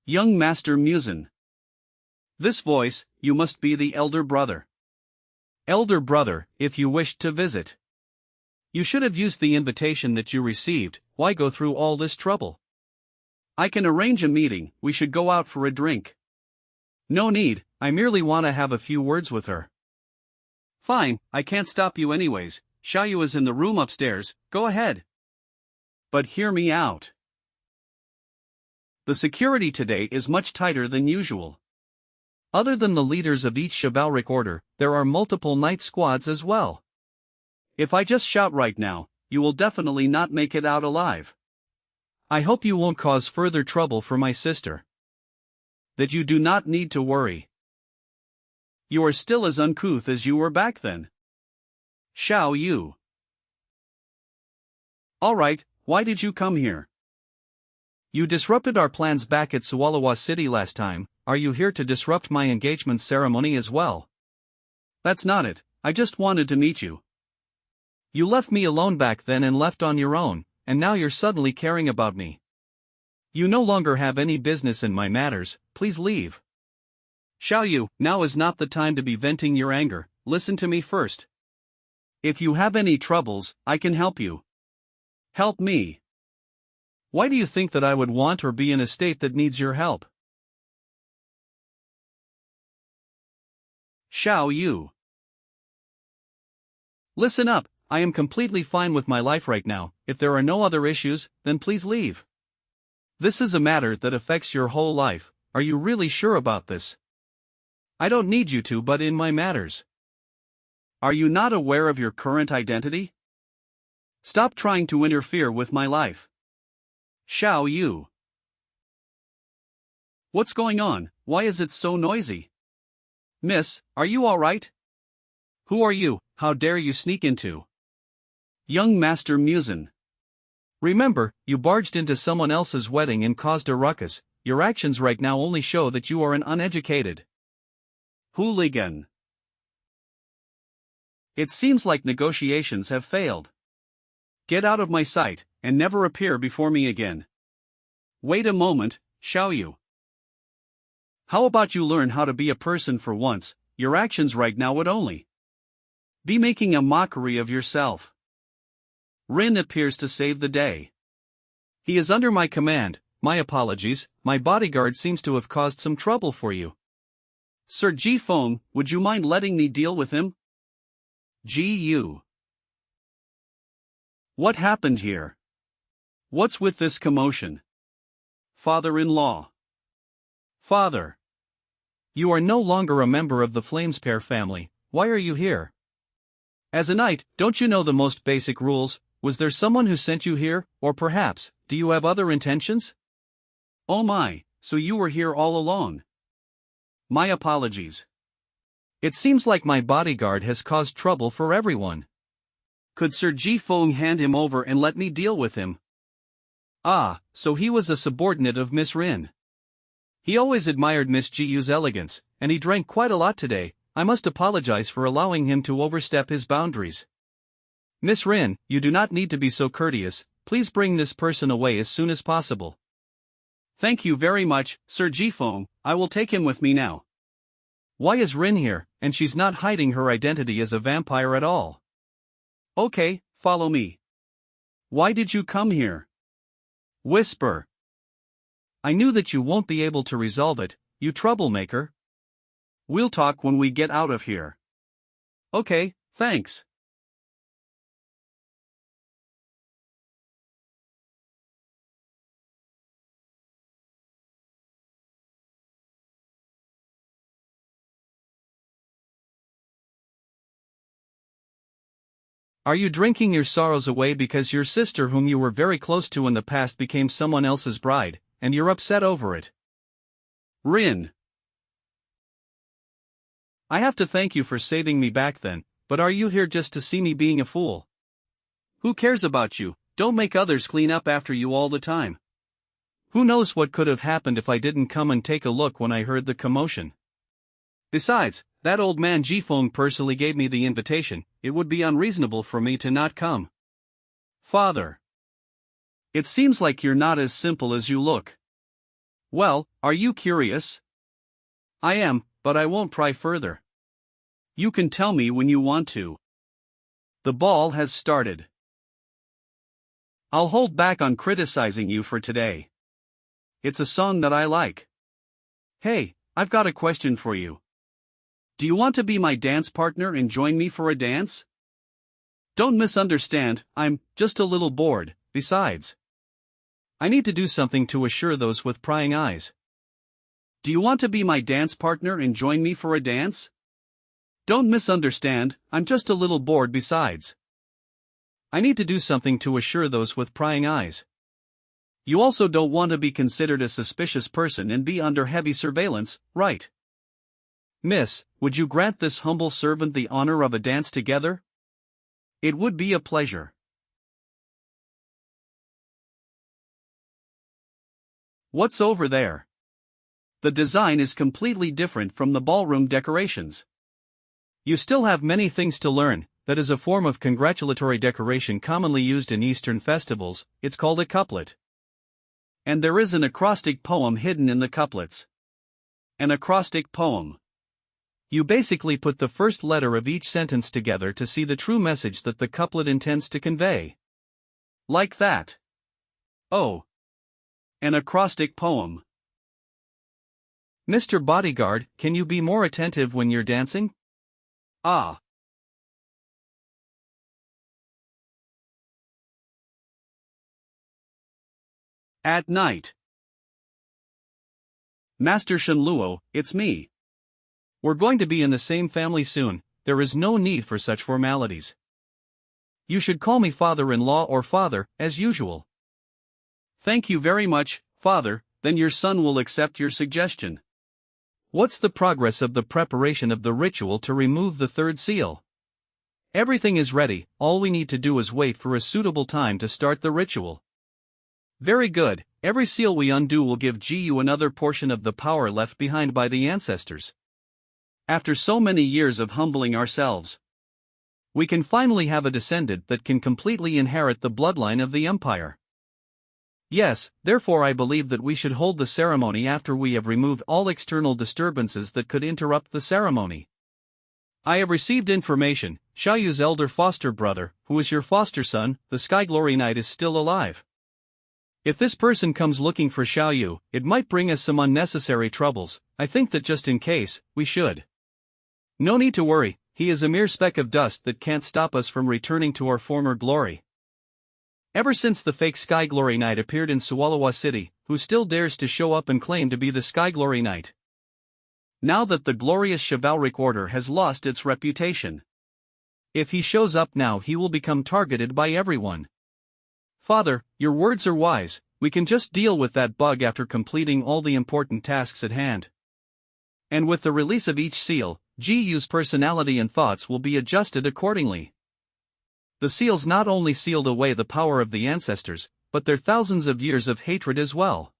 A: Young Master Musen. This voice, you must be the elder brother. Elder brother, if you wished to visit. You should have used the invitation that you received, why go through all this trouble? I can arrange a meeting, we should go out for a drink. No need, I merely want to have a few words with her. Fine, I can't stop you anyways, Xiaoyu is in the room upstairs, go ahead. But hear me out. The security today is much tighter than usual. Other than the leaders of each chivalric order, there are multiple knight squads as well. If I just shout right now, you will definitely not make it out alive. I hope you won't cause further trouble for my sister. That you do not need to worry. You are still as uncouth as you were back then. Xiaoyu. Alright, why did you come here? You disrupted our plans back at Sualawa City last time, are you here to disrupt my engagement ceremony as well? That's not it, I just wanted to meet you. You left me alone back then and left on your own, and now you're suddenly caring about me. You no longer have any business in my matters, please leave. Xiaoyu, now is not the time to be venting your anger, listen to me first. If you have any troubles, I can help you. Help me. Why do you think that I would want or be in a state that needs your help? Xiaoyu. Listen up, I am completely fine with my life right now, if there are no other issues, then please leave. This is a matter that affects your whole life, are you really sure about this? I don't need you to butt in my matters. Are you not aware of your current identity? Stop trying to interfere with my life. Xiaoyu. What's going on, why is it so noisy? Miss, are you alright? Who are you, how dare you sneak into? Young Master Musen. Remember, you barged into someone else's wedding and caused a ruckus, your actions right now only show that you are an uneducated hooligan. It seems like negotiations have failed. Get out of my sight, and never appear before me again. Wait a moment, Xiaoyu. How about you learn how to be a person for once, your actions right now would only be making a mockery of yourself. Rin appears to save the day. He is under my command, my apologies, my bodyguard seems to have caused some trouble for you. Sir Jifeng, would you mind letting me deal with him? Gu. What happened here? What's with this commotion? Father-in-law. Father. You are no longer a member of the Flamespair family, why are you here? As a knight, don't you know the most basic rules? Was there someone who sent you here, or perhaps, do you have other intentions? Oh my, so you were here all along. My apologies. It seems like my bodyguard has caused trouble for everyone. Could Sir Jifeng hand him over and let me deal with him? Ah, so he was a subordinate of Miss Rin. He always admired Miss Jiu's elegance, and he drank quite a lot today. I must apologize for allowing him to overstep his boundaries. Miss Rin, you do not need to be so courteous, please bring this person away as soon as possible. Thank you very much, Sir Jifeng, I will take him with me now. Why is Rin here, and she's not hiding her identity as a vampire at all? Okay, follow me. Why did you come here? Whisper. I knew that you won't be able to resolve it, you troublemaker. We'll talk when we get out of here. Okay, thanks. Are you drinking your sorrows away because your sister whom you were very close to in the past became someone else's bride, and you're upset over it? Rin. I have to thank you for saving me back then, but are you here just to see me being a fool? Who cares about you? Don't make others clean up after you all the time. Who knows what could have happened if I didn't come and take a look when I heard the commotion. Besides, that old man Jifeng personally gave me the invitation, it would be unreasonable for me to not come. Father. It seems like you're not as simple as you look. Well, are you curious? I am, but I won't pry further. You can tell me when you want to. The ball has started. I'll hold back on criticizing you for today. It's a song that I like. Hey, I've got a question for you. Do you want to be my dance partner and join me for a dance? Don't misunderstand, I'm just a little bored, besides. I need to do something to assure those with prying eyes. Do you want to be my dance partner and join me for a dance? Don't misunderstand, I'm just a little bored besides. I need to do something to assure those with prying eyes. You also don't want to be considered a suspicious person and be under heavy surveillance, right? Miss, would you grant this humble servant the honor of a dance together? It would be a pleasure. What's over there? The design is completely different from the ballroom decorations. You still have many things to learn. That is a form of congratulatory decoration commonly used in Eastern festivals. It's called a couplet. And there is an acrostic poem hidden in the couplets. An acrostic poem. You basically put the first letter of each sentence together to see the true message that the couplet intends to convey. Like that. Oh. An acrostic poem. Mr. Bodyguard, can you be more attentive when you're dancing? Ah. At night. Master Shenluo, it's me. We're going to be in the same family soon, there is no need for such formalities. You should call me father-in-law or father, as usual. Thank you very much, father, then your son will accept your suggestion. What's the progress of the preparation of the ritual to remove the third seal? Everything is ready, all we need to do is wait for a suitable time to start the ritual. Very good, every seal we undo will give Jiu another portion of the power left behind by the ancestors. After so many years of humbling ourselves, we can finally have a descendant that can completely inherit the bloodline of the empire. Yes, therefore I believe that we should hold the ceremony after we have removed all external disturbances that could interrupt the ceremony. I have received information, Xiaoyu's elder foster brother, who is your foster son, the Sky Glory Knight is still alive. If this person comes looking for Xiaoyu, it might bring us some unnecessary troubles. I think that just in case, we should. No need to worry, he is a mere speck of dust that can't stop us from returning to our former glory. Ever since the fake Sky Glory Knight appeared in Suwalawa City, who still dares to show up and claim to be the Sky Glory Knight? Now that the glorious chivalric order has lost its reputation. If he shows up now, he will become targeted by everyone. Father, your words are wise, we can just deal with that bug after completing all the important tasks at hand. And with the release of each seal, Jiyu's personality and thoughts will be adjusted accordingly. The seals not only sealed away the power of the ancestors, but their thousands of years of hatred as well.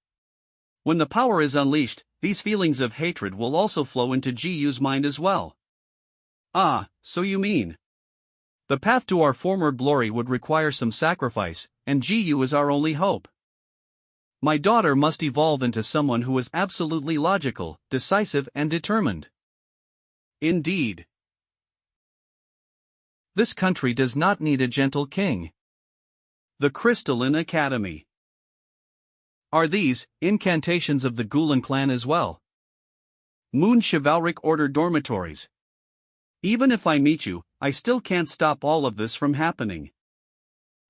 A: When the power is unleashed, these feelings of hatred will also flow into Jiyu's mind as well. Ah, so you mean? The path to our former glory would require some sacrifice, and Jiyu is our only hope. My daughter must evolve into someone who is absolutely logical, decisive and determined. Indeed. This country does not need a gentle king. The Crystalline Academy. Are these incantations of the Gulen clan as well? Moon Chivalric Order dormitories. Even if I meet you, I still can't stop all of this from happening.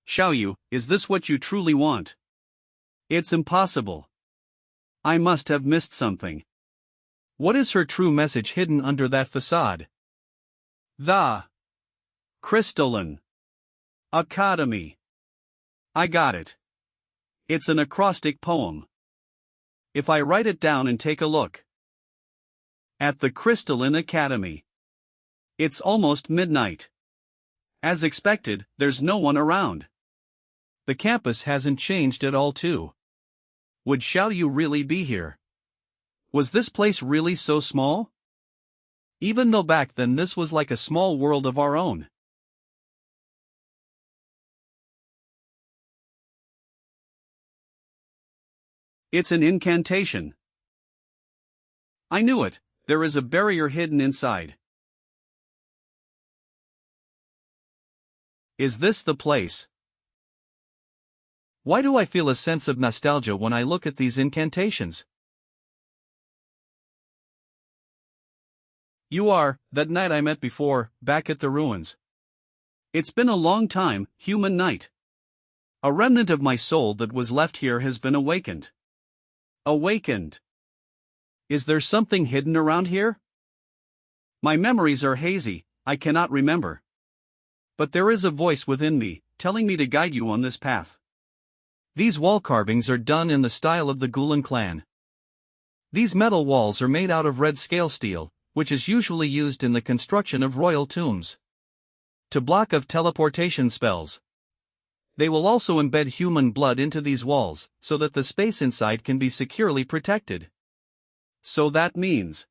A: Xiaoyu, is this what you truly want? It's impossible. I must have missed something. What is her true message hidden under that facade? The Crystalline Academy. I got it. It's an acrostic poem. If I write it down and take a look. At the Crystalline Academy. It's almost midnight. As expected, there's no one around. The campus hasn't changed at all too. Would Xiaoyu really be here? Was this place really so small? Even though back then this was like a small world of our own. It's an incantation. I knew it, there is a barrier hidden inside. Is this the place? Why do I feel a sense of nostalgia when I look at these incantations? You are that knight I met before, back at the ruins. It's been a long time, human knight. A remnant of my soul that was left here has been awakened. Awakened. Is there something hidden around here? My memories are hazy, I cannot remember. But there is a voice within me, telling me to guide you on this path. These wall carvings are done in the style of the Gulen clan. These metal walls are made out of red scale steel, which is usually used in the construction of royal tombs. To block of teleportation spells. They will also embed human blood into these walls, so that the space inside can be securely protected. So that means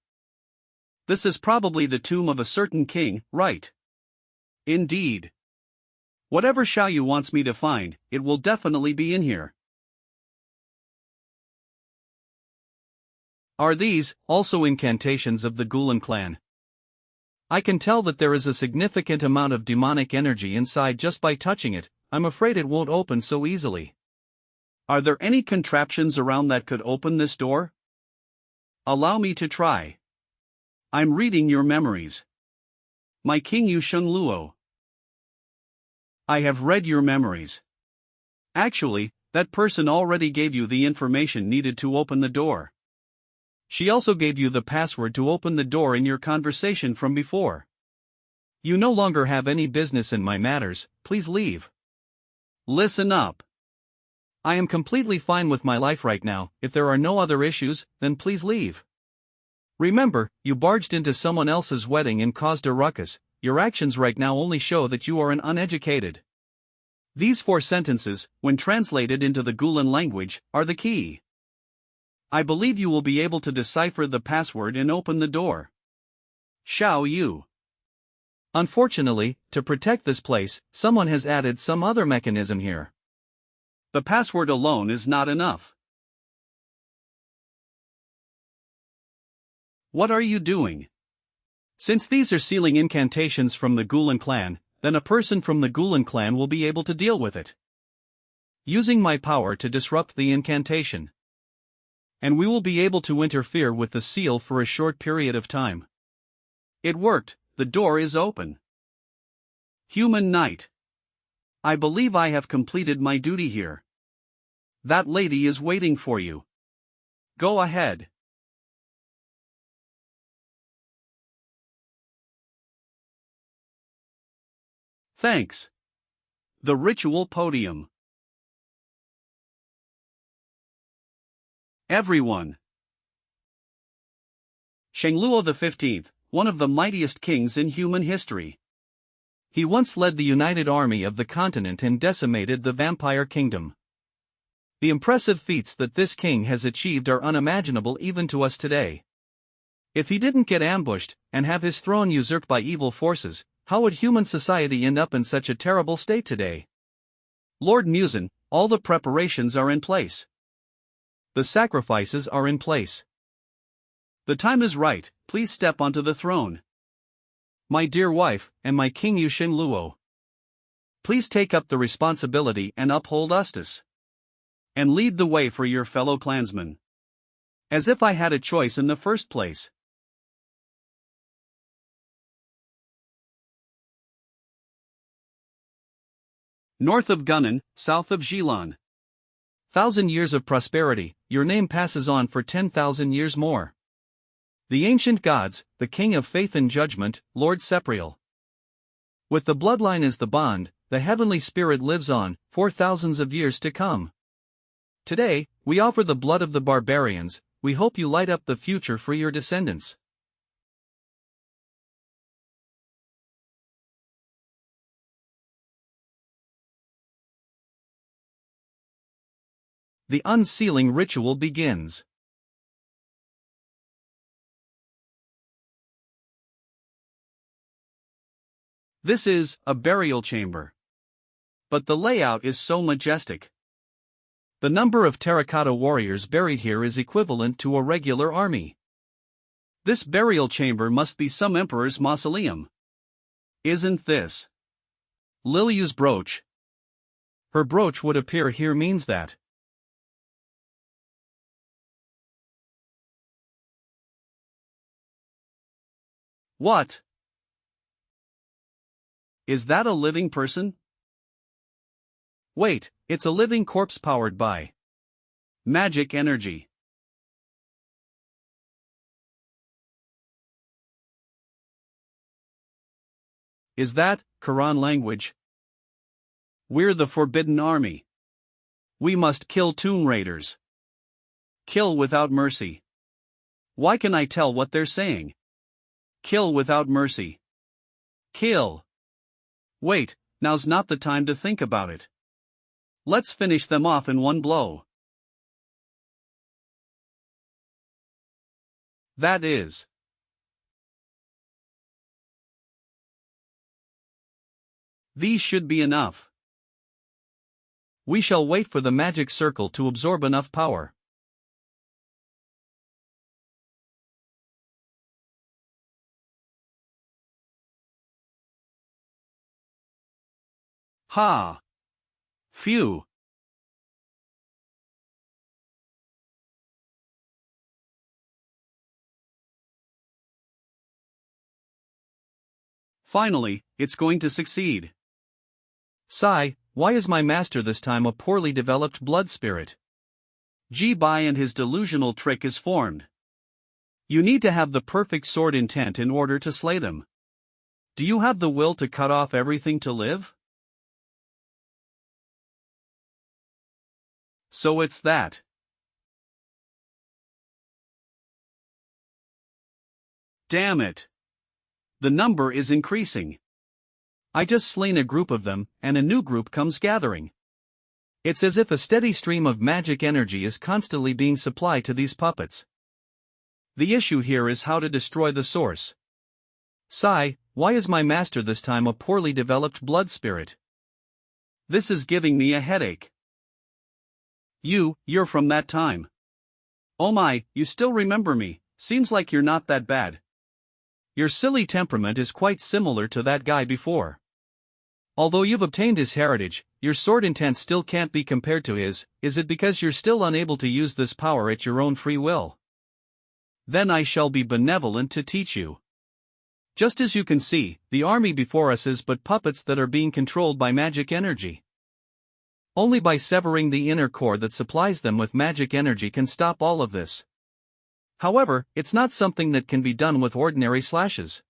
A: this is probably the tomb of a certain king, right? Indeed. Whatever Xiaoyu wants me to find, it will definitely be in here. Are these also incantations of the Gulen clan? I can tell that there is a significant amount of demonic energy inside just by touching it. I'm afraid it won't open so easily. Are there any contraptions around that could open this door? Allow me to try. I'm reading your memories. My King Yu Shengluo. I have read your memories. Actually, that person already gave you the information needed to open the door. She also gave you the password to open the door in your conversation from before. You no longer have any business in my matters, please leave. Listen up. I am completely fine with my life right now. If there are no other issues, then please leave. Remember, you barged into someone else's wedding and caused a ruckus. Your actions right now only show that you are an uneducated. These 4 sentences, when translated into the Gulen language, are the key. I believe you will be able to decipher the password and open the door. Xiaoyu. Unfortunately, to protect this place, someone has added some other mechanism here. The password alone is not enough. What are you doing? Since these are sealing incantations from the Gulen clan, then a person from the Gulen clan will be able to deal with it. using my power to disrupt the incantation. And we will be able to interfere with the seal for a short period of time. It worked, the door is open. Human Knight. I believe I have completed my duty here. That lady is waiting for you. Go ahead. Thanks. The ritual podium. Everyone. Shangluo XV, one of the mightiest kings in human history. He once led the united army of the continent and decimated the vampire kingdom. The impressive feats that this king has achieved are unimaginable even to us today. If he didn't get ambushed and have his throne usurped by evil forces, how would human society end up in such a terrible state today? Lord Musin, all the preparations are in place. The sacrifices are in place. The time is right, please step onto the throne. My dear wife, and my king Yushin Luo. Please take up the responsibility and uphold justice. And lead the way for your fellow clansmen. As if I had a choice in the first place. North of Gunnan, south of Zhilan. 1,000 years of prosperity, your name passes on for 10,000 years more. The ancient gods, the king of faith and judgment, Lord Sepriel. With the bloodline as the bond, the heavenly spirit lives on, for thousands of years to come. Today, we offer the blood of the barbarians, we hope you light up the future for your descendants. The unsealing ritual begins. This is a burial chamber. But the layout is so majestic. The number of terracotta warriors buried here is equivalent to a regular army. This burial chamber must be some emperor's mausoleum. Isn't this Liliu's brooch? Her brooch would appear here means that. What? Is that a living person? Wait, it's a living corpse powered by magic energy. Is that Quran language? We're the Forbidden Army. We must kill Tomb Raiders. Kill without mercy. Why can I tell what they're saying? Kill without mercy. Kill. Wait, now's not the time to think about it. Let's finish them off in one blow. That is. These should be enough. We shall wait for the magic circle to absorb enough power. Ha! Phew! Finally, it's going to succeed. Sigh, why is my master this time a poorly developed blood spirit? Ji-Bai and his delusional trick is formed. You need to have the perfect sword intent in order to slay them. Do you have the will to cut off everything to live? So it's that. Damn it. The number is increasing. I just slain a group of them, and a new group comes gathering. It's as if a steady stream of magic energy is constantly being supplied to these puppets. The issue here is how to destroy the source. Sigh, why is my master this time a poorly developed blood spirit? This is giving me a headache. You're from that time. Oh my, you still remember me, seems like you're not that bad. Your silly temperament is quite similar to that guy before. Although you've obtained his heritage, your sword intent still can't be compared to his. Is it because you're still unable to use this power at your own free will? Then I shall be benevolent to teach you. Just as you can see, the army before us is but puppets that are being controlled by magic energy. Only by severing the inner core that supplies them with magic energy can stop all of this. However, it's not something that can be done with ordinary slashes.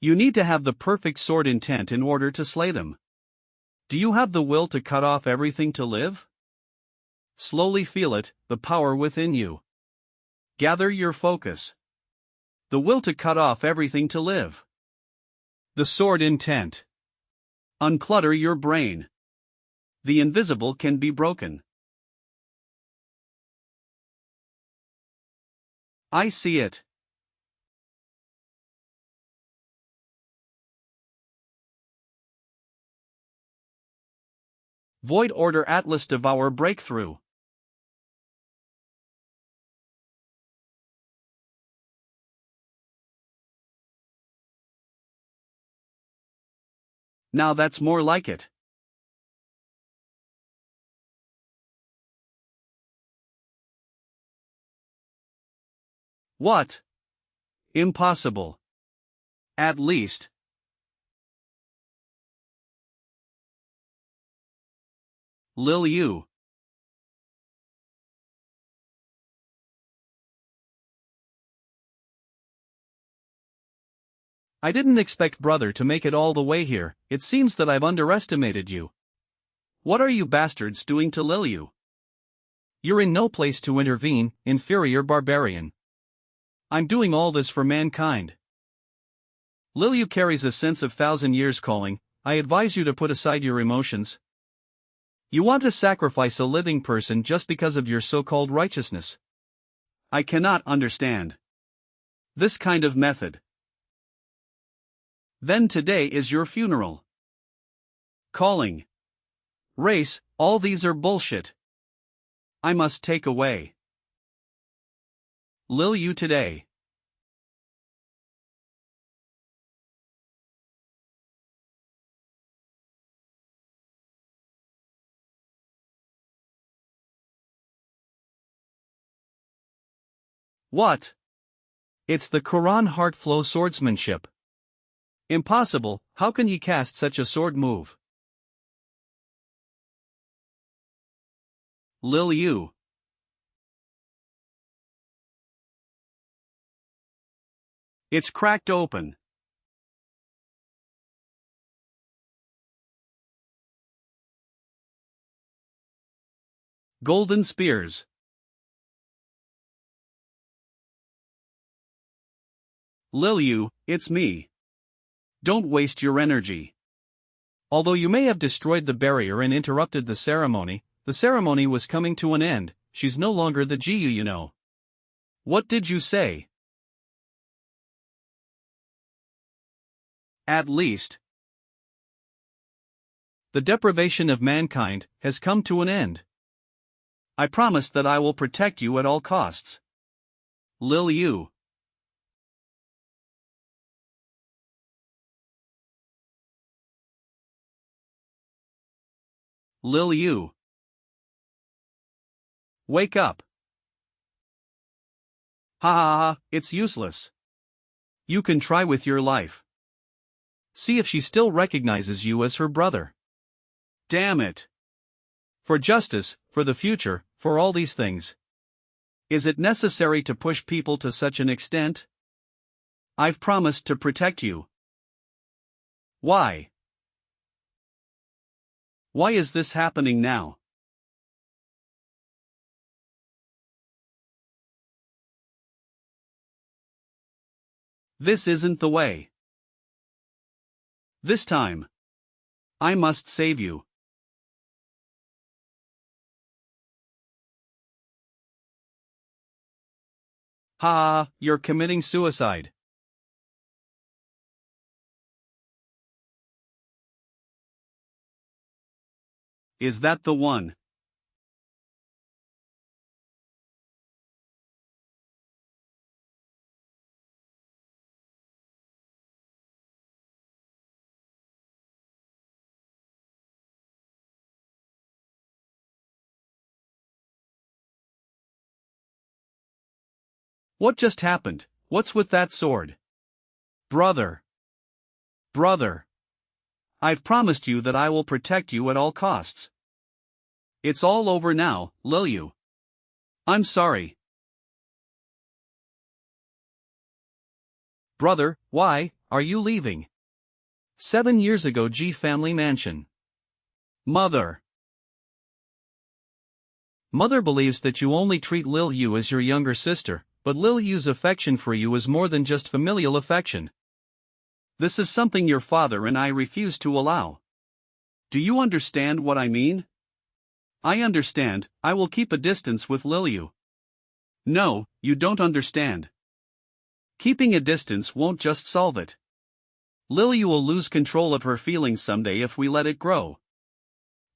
A: You need to have the perfect sword intent in order to slay them. Do you have the will to cut off everything to live? Slowly feel it, the power within you. Gather your focus. The will to cut off everything to live. The sword intent. Unclutter your brain. The invisible can be broken. I see it. Void Order Atlas Devour Breakthrough. Now that's more like it. What? Impossible. At least. Lil Yu. I didn't expect brother to make it all the way here. It seems that I've underestimated you. What are you bastards doing to Lil Yu? You're in no place to intervene, inferior barbarian. I'm doing all this for mankind. Lil Yu carries a sense of 1,000 years calling. I advise you to put aside your emotions. You want to sacrifice a living person just because of your so-called righteousness. I cannot understand this kind of method. Then today is your funeral. Calling. Race, all these are bullshit. I must take away Lil Yu today. What? It's the Quran Heartflow swordsmanship. Impossible, how can ye cast such a sword move? Lil Yu. It's cracked open. Golden spears. Lil Yu, it's me. Don't waste your energy. Although you may have destroyed the barrier and interrupted the ceremony was coming to an end. She's no longer the Jiyu, you know. What did you say? At least. The deprivation of mankind has come to an end. I promise that I will protect you at all costs. Lil Yu. Lil Yu. Wake up. Ha ha ha, it's useless. You can try with your life. See if she still recognizes you as her brother. Damn it. For justice, for the future, for all these things. Is it necessary to push people to such an extent? I've promised to protect you. Why? Why is this happening now? This isn't the way. This time. I must save you. Ha, you're committing suicide. Is that the one? What just happened? What's with that sword? Brother. Brother. I've promised you that I will protect you at all costs. It's all over now, Liliu. I'm sorry. Brother, why are you leaving? 7 years ago, G family mansion. Mother. Mother believes that you only treat Liliu as your younger sister, but Liliu's affection for you is more than just familial affection. This is something your father and I refuse to allow. Do you understand what I mean? I understand. I will keep a distance with Liliu. No, you don't understand. Keeping a distance won't just solve it. Liliu will lose control of her feelings someday if we let it grow.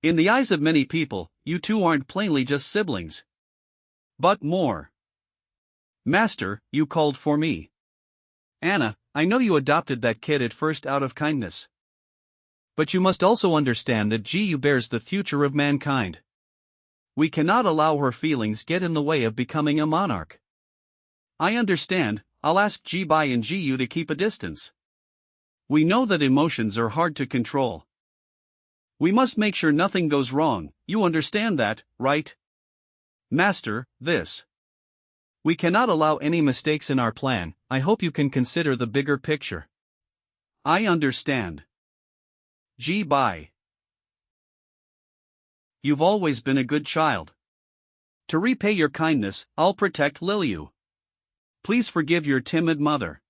A: In the eyes of many people, you two aren't plainly just siblings. But more. Master, you called for me. Anna, I know you adopted that kid at first out of kindness. But you must also understand that Gu bears the future of mankind. We cannot allow her feelings get in the way of becoming a monarch. I understand. I'll ask Jibai and Gu to keep a distance. We know that emotions are hard to control. We must make sure nothing goes wrong, you understand that, right? Master, this. We cannot allow any mistakes in our plan. I hope you can consider the bigger picture. I understand. Jibai. You've always been a good child. To repay your kindness, I'll protect Liliu. Please forgive your timid mother.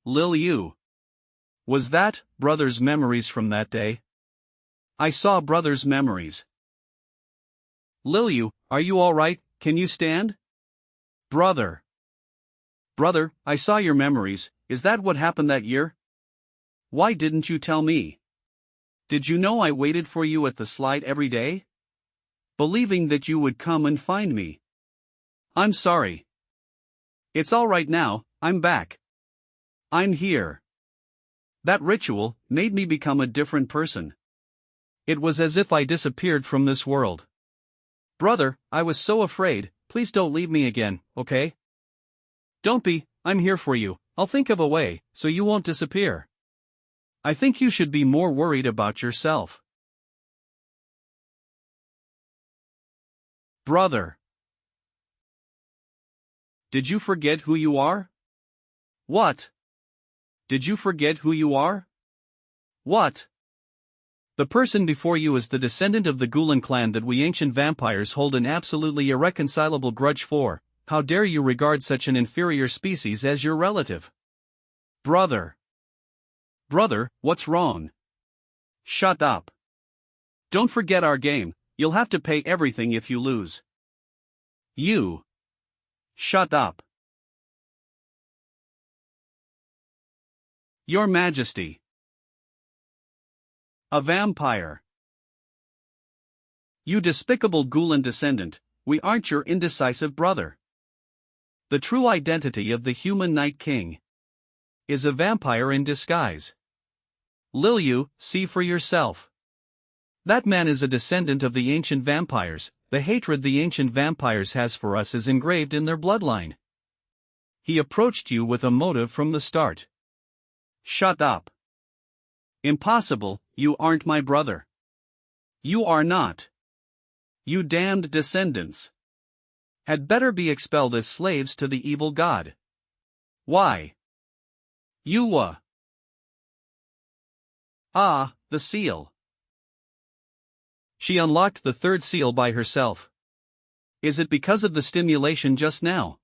A: Liliu. Was that brother's memories from that day? I saw brother's memories. Liliu, are you all right? Can you stand? Brother. Brother, I saw your memories. Is that what happened that year? Why didn't you tell me? Did you know I waited for you at the slide every day? Believing that you would come and find me. I'm sorry. It's all right now, I'm back. I'm here. That ritual made me become a different person. It was as if I disappeared from this world. Brother, I was so afraid. Please don't leave me again, okay? Don't be, I'm here for you. I'll think of a way, so you won't disappear. I think you should be more worried about yourself. Brother. Did you forget who you are? What? Did you forget who you are? What? The person before you is the descendant of the Gulen clan that we ancient vampires hold an absolutely irreconcilable grudge for. How dare you regard such an inferior species as your relative? Brother. Brother, what's wrong? Shut up. Don't forget our game. You'll have to pay everything if you lose. You. Shut up. Your Majesty. A vampire. You despicable Gulen descendant, we aren't your indecisive brother. The true identity of the human Night King is a vampire in disguise. Liliu, see for yourself. That man is a descendant of the ancient vampires. The hatred the ancient vampires has for us is engraved in their bloodline. He approached you with a motive from the start. Shut up. Impossible, you aren't my brother. You are not. You damned descendants. Had better be expelled as slaves to the evil god. Why? You Ah, the seal. She unlocked the third seal by herself. Is it because of the stimulation just now?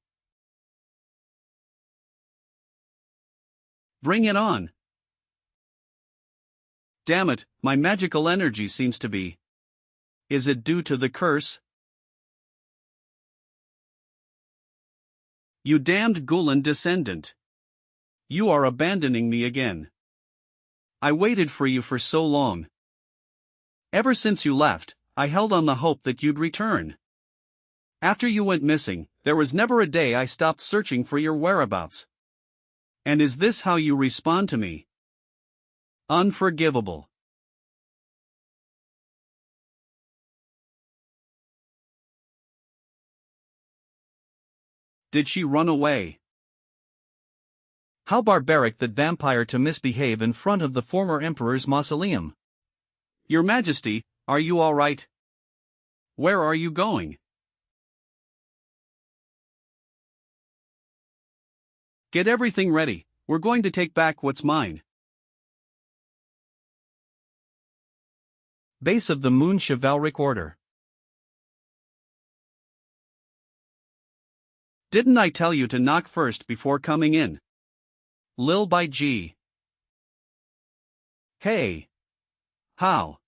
A: Bring it on. Damn it, my magical energy seems to be. Is it due to the curse? You damned Gulen descendant. You are abandoning me again. I waited for you for so long. Ever since you left, I held on the hope that you'd return. After you went missing, there was never a day I stopped searching for your whereabouts. And is this how you respond to me? Unforgivable. Did she run away? How barbaric that vampire to misbehave in front of the former emperor's mausoleum. Your Majesty, are you all right? Where are you going? Get everything ready, we're going to take back what's mine. Base of the Moon Chivalric Order. Didn't I tell you to knock first before coming in? Lil by G. Hey. How?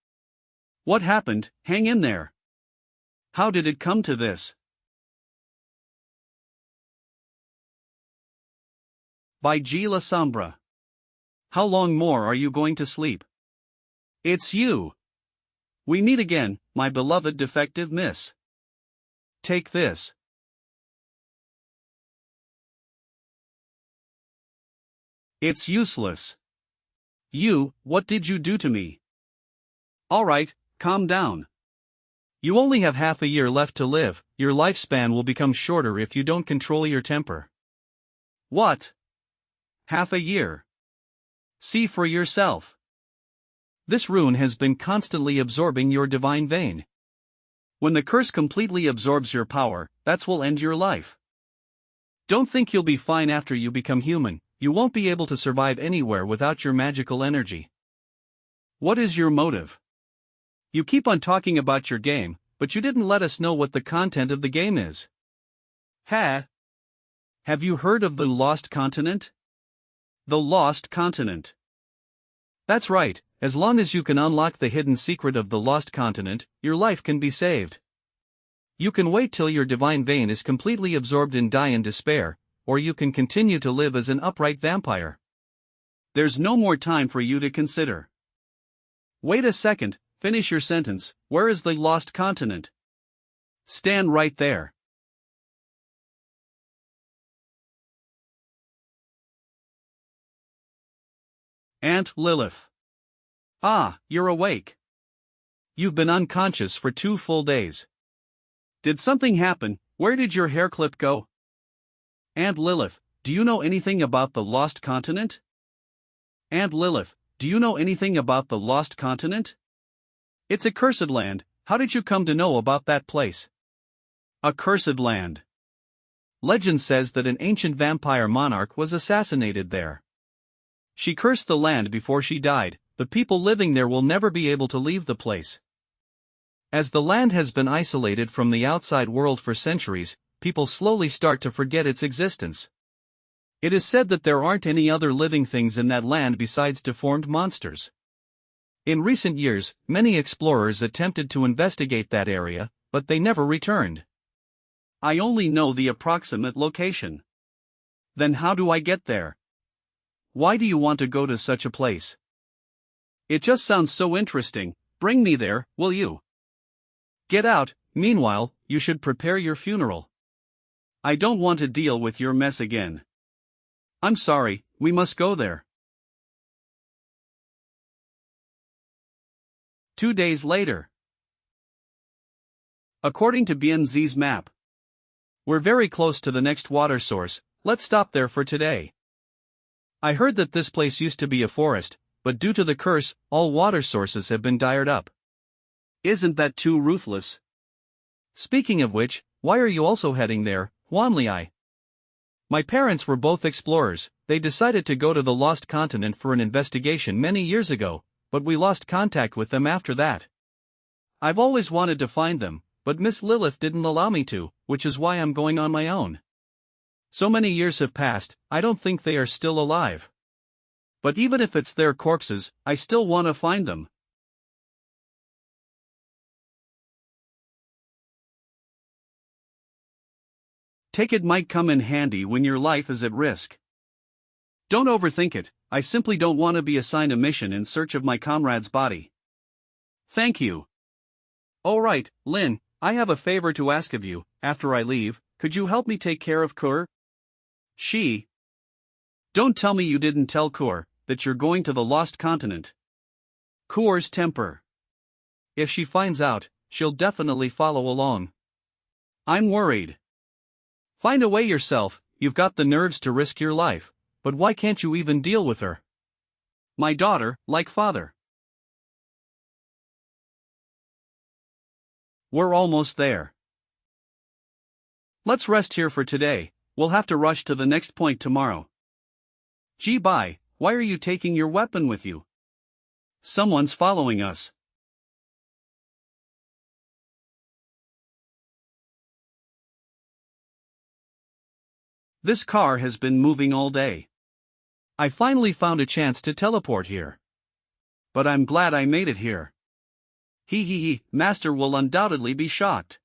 A: What happened? Hang in there. How did it come to this? By G. La Sombra. How long more are you going to sleep? It's you. We meet again, my beloved defective miss. Take this. It's useless. You, what did you do to me? Alright, calm down. You only have half a year left to live, your lifespan will become shorter if you don't control your temper. What? Half a year? See for yourself. This rune has been constantly absorbing your divine vein. When the curse completely absorbs your power, that will end your life. Don't think you'll be fine after you become human, you won't be able to survive anywhere without your magical energy. What is your motive? You keep on talking about your game, but you didn't let us know what the content of the game is. Ha! Have you heard of the Lost Continent? The Lost Continent. That's right, as long as you can unlock the hidden secret of the Lost Continent, your life can be saved. You can wait till your divine vein is completely absorbed and die in despair, or you can continue to live as an upright vampire. There's no more time for you to consider. Wait a second, finish your sentence, where is the Lost Continent? Stand right there. Aunt Lilith. Ah, you're awake. You've been unconscious for 2 full days. Did something happen? Where did your hair clip go? Aunt Lilith, do you know anything about the Lost Continent? Aunt Lilith, do you know anything about the Lost Continent? It's a cursed land, how did you come to know about that place? A cursed land. Legend says that an ancient vampire monarch was assassinated there. She cursed the land before she died, the people living there will never be able to leave the place. As the land has been isolated from the outside world for centuries, people slowly start to forget its existence. It is said that there aren't any other living things in that land besides deformed monsters. In recent years, many explorers attempted to investigate that area, but they never returned. I only know the approximate location. Then how do I get there? Why do you want to go to such a place? It just sounds so interesting, bring me there, will you? Get out, meanwhile, you should prepare your funeral. I don't want to deal with your mess again. I'm sorry, we must go there. 2 days later. According to BNZ's map, we're very close to the next water source, let's stop there for today. I heard that this place used to be a forest, but due to the curse, all water sources have been dried up. Isn't that too ruthless? Speaking of which, why are you also heading there, Huanliai? My parents were both explorers, they decided to go to the Lost Continent for an investigation many years ago, but we lost contact with them after that. I've always wanted to find them, but Miss Lilith didn't allow me to, which is why I'm going on my own. So many years have passed, I don't think they are still alive. But even if it's their corpses, I still want to find them. Take it might come in handy when your life is at risk. Don't overthink it, I simply don't want to be assigned a mission in search of my comrade's body. Thank you. Alright, Lin, I have a favor to ask of you, after I leave, could you help me take care of Kur? She. Don't tell me you didn't tell Kur that you're going to the Lost Continent. Kur's temper. If she finds out, she'll definitely follow along. I'm worried. Find a way yourself, you've got the nerves to risk your life, but why can't you even deal with her? My daughter, like father. We're almost there. Let's rest here for today, we'll have to rush to the next point tomorrow. Gee bye, why are you taking your weapon with you? Someone's following us. This car has been moving all day. I finally found a chance to teleport here. But I'm glad I made it here. Master will undoubtedly be shocked.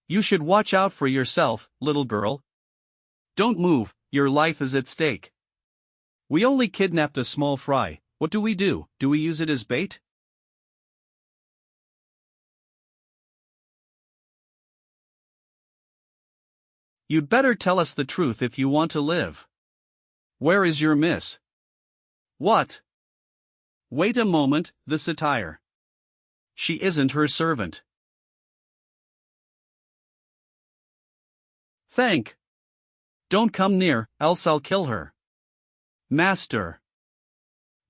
A: You should watch out for yourself, little girl. Don't move, your life is at stake. We only kidnapped a small fry, what do? Do we use it as bait? You'd better tell us the truth if you want to live. Where is your miss? What? Wait a moment, the satire. She isn't her servant. Thank. Don't come near, else I'll kill her. Master.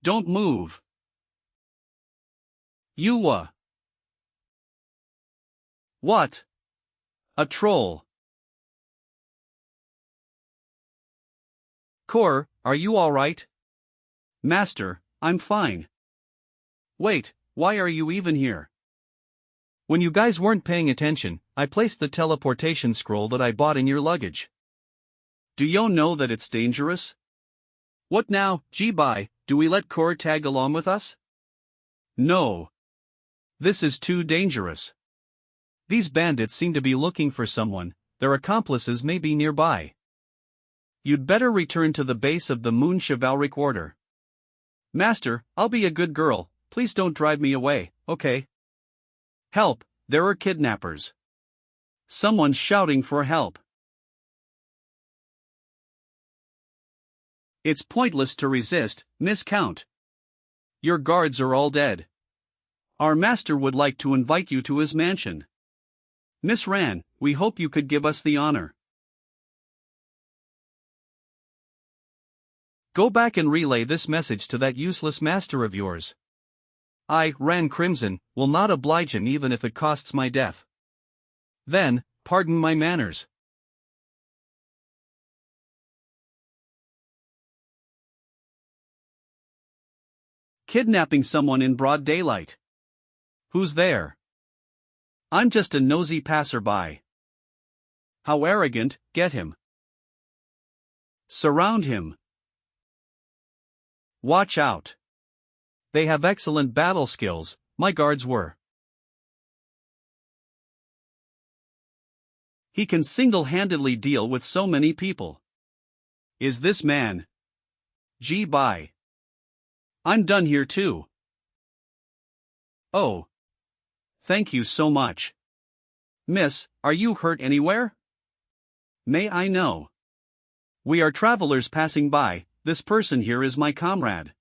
A: Don't move. What? A troll. Kor, are you alright? Master, I'm fine. Wait, why are you even here? When you guys weren't paying attention, I placed the teleportation scroll that I bought in your luggage. Do you know that it's dangerous? What now, Jibai, do we let Kor tag along with us? No. This is too dangerous. These bandits seem to be looking for someone, their accomplices may be nearby. You'd better return to the base of the Moon Chivalric Order. Master, I'll be a good girl, please don't drive me away, okay? Help, there are kidnappers. Someone's shouting for help. It's pointless to resist, Miss Count. Your guards are all dead. Our master would like to invite you to his mansion. Miss Ran, we hope you could give us the honor. Go back and relay this message to that useless master of yours. I, Ran Crimson, will not oblige him even if it costs my death. Then, pardon my manners. Kidnapping someone in broad daylight. Who's there? I'm just a nosy passerby. How arrogant, get him. Surround him. Watch out. They have excellent battle skills, my guards were. He can single-handedly deal with so many people. Is this man? Gee bye. I'm done here too. Oh. Thank you so much. Miss, are you hurt anywhere? May I know? We are travelers passing by, this person here is my comrade.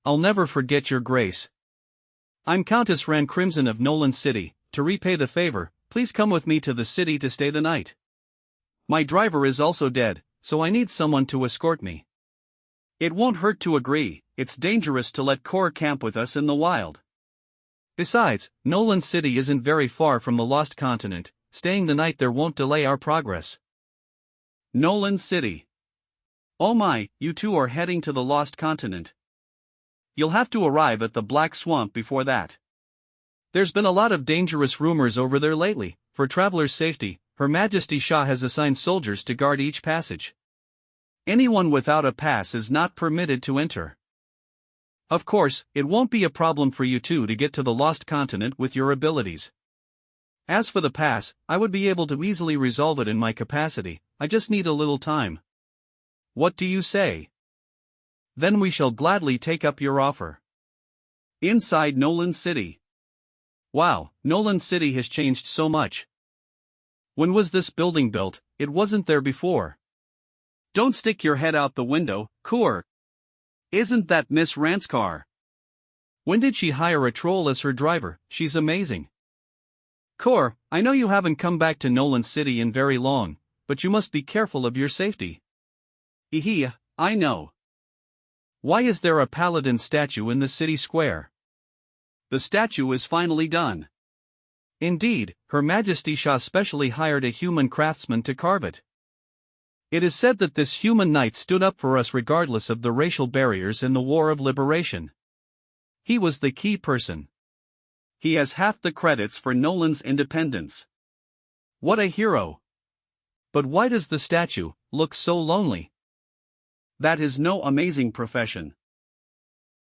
A: I'll never forget your grace. I'm Countess Ran Crimson of Nolan City, to repay the favor, please come with me to the city to stay the night. My driver is also dead, so I need someone to escort me. It won't hurt to agree, it's dangerous to let Kor camp with us in the wild. Besides, Nolan City isn't very far from the Lost Continent, staying the night there won't delay our progress. Nolan City. Oh my, you two are heading to the Lost Continent. You'll have to arrive at the Black Swamp before that. There's been a lot of dangerous rumors over there lately. For travelers' safety, Her Majesty Shah has assigned soldiers to guard each passage. Anyone without a pass is not permitted to enter. Of course, it won't be a problem for you two to get to the Lost Continent with your abilities. As for the pass, I would be able to easily resolve it in my capacity, I just need a little time. What do you say? Then we shall gladly take up your offer. Inside Nolan City. Wow, Nolan City has changed so much. When was this building built? It wasn't there before. Don't stick your head out the window, Kor. Isn't that Miss Rant's car? When did she hire a troll as her driver? She's amazing. Kor, I know you haven't come back to Nolan City in very long, but you must be careful of your safety. I know. Why is there a paladin statue in the city square? The statue is finally done. Indeed, Her Majesty Shah specially hired a human craftsman to carve it. It is said that this human knight stood up for us regardless of the racial barriers in the War of Liberation. He was the key person. He has half the credits for Nolan's independence. What a hero! But why does the statue look so lonely? That is no amazing profession.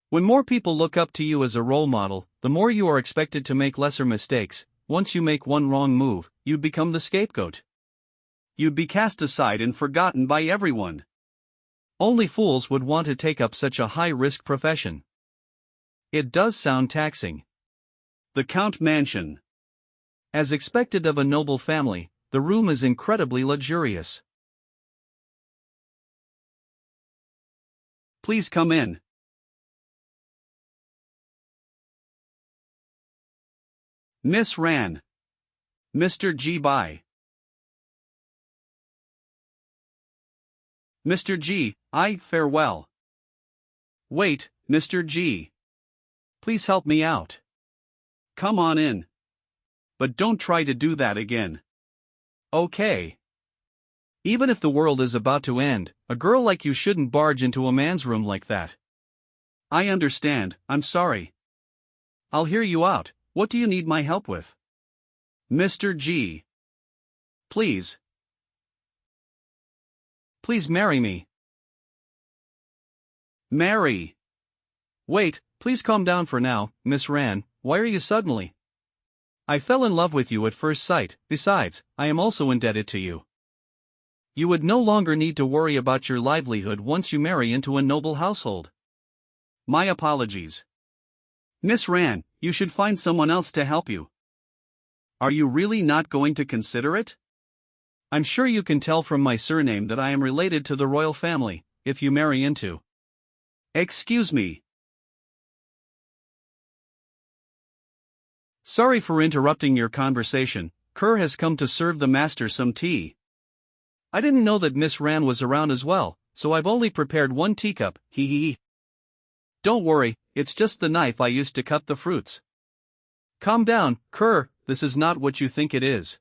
A: When more people look up to you as a role model, the more you are expected to make lesser mistakes. Once you make one wrong move, you become the scapegoat. You'd be cast aside and forgotten by everyone. Only fools would want to take up such a high-risk profession. It does sound taxing. The Count Mansion. As expected of a noble family, the room is incredibly luxurious. Please come in. Miss Ran. Mr. G. Bye. Mr. G. I farewell. Wait, Mr. G. Please help me out. Come on in. But don't try to do that again. Okay. Even if the world is about to end, a girl like you shouldn't barge into a man's room like that. I understand, I'm sorry. I'll hear you out. What do you need my help with? Mr. G. Please. Please marry me. Marry. Wait, please calm down for now, Miss Ran. Why are you suddenly? I fell in love with you at first sight. Besides, I am also indebted to you. You would no longer need to worry about your livelihood once you marry into a noble household. My apologies. Miss Ran, you should find someone else to help you. Are you really not going to consider it? I'm sure you can tell from my surname that I am related to the royal family, if you marry into. Excuse me. Sorry for interrupting your conversation. Kerr has come to serve the master some tea. I didn't know that Miss Ran was around as well, so I've only prepared one teacup, Don't worry, it's just the knife I used to cut the fruits. Calm down, Kerr, this is not what you think it is.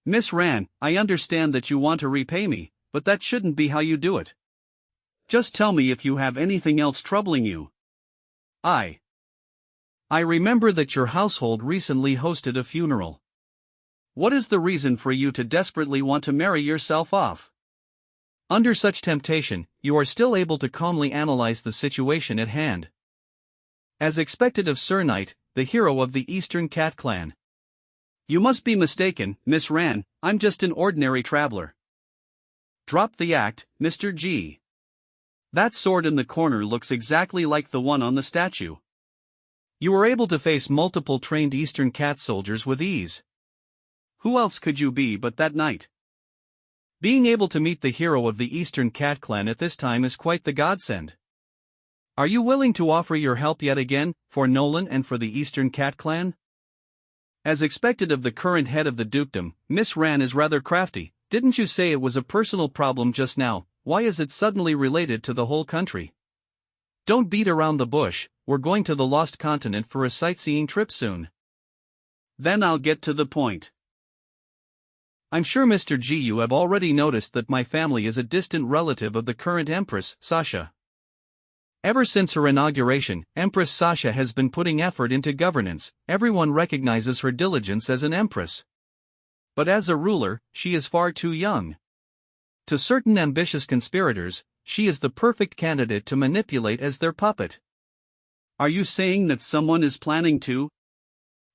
A: Miss Ran, I understand that you want to repay me, but that shouldn't be how you do it. Just tell me if you have anything else troubling you. I remember that your household recently hosted a funeral. What is the reason for you to desperately want to marry yourself off? Under such temptation, you are still able to calmly analyze the situation at hand. As expected of Sir Knight, the hero of the Eastern Cat Clan. You must be mistaken, Miss Ran, I'm just an ordinary traveler. Drop the act, Mr. G. That sword in the corner looks exactly like the one on the statue. You were able to face multiple trained Eastern Cat soldiers with ease. Who else could you be but that knight? Being able to meet the hero of the Eastern Cat Clan at this time is quite the godsend. Are you willing to offer your help yet again, for Nolan and for the Eastern Cat Clan? As expected of the current head of the dukedom, Miss Ran is rather crafty. Didn't you say it was a personal problem just now? Why is it suddenly related to the whole country? Don't beat around the bush, we're going to the Lost Continent for a sightseeing trip soon. Then I'll get to the point. I'm sure Mr. G, you have already noticed that my family is a distant relative of the current Empress, Sasha. Ever since her inauguration, Empress Sasha has been putting effort into governance. Everyone recognizes her diligence as an empress. But as a ruler, she is far too young. To certain ambitious conspirators, she is the perfect candidate to manipulate as their puppet. Are you saying that someone is planning to?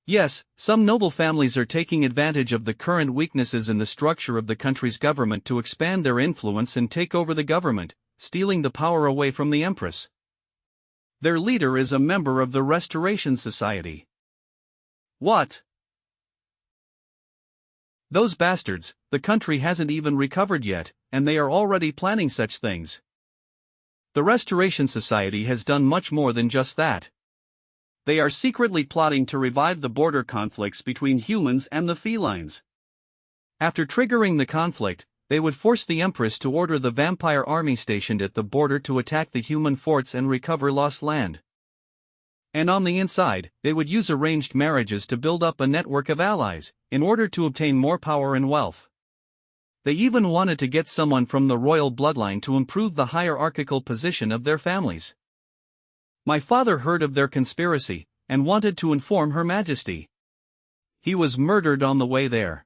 A: Yes, some noble families are taking advantage of the current weaknesses in the structure of the country's government to expand their influence and take over the government, stealing the power away from the empress. Their leader is a member of the Restoration Society. What? Those bastards, the country hasn't even recovered yet, and they are already planning such things. The Restoration Society has done much more than just that. They are secretly plotting to revive the border conflicts between humans and the felines. After triggering the conflict, they would force the Empress to order the vampire army stationed at the border to attack the human forts and recover lost land. And on the inside, they would use arranged marriages to build up a network of allies, in order to obtain more power and wealth. They even wanted to get someone from the royal bloodline to improve the hierarchical position of their families. My father heard of their conspiracy, and wanted to inform Her Majesty. He was murdered on the way there.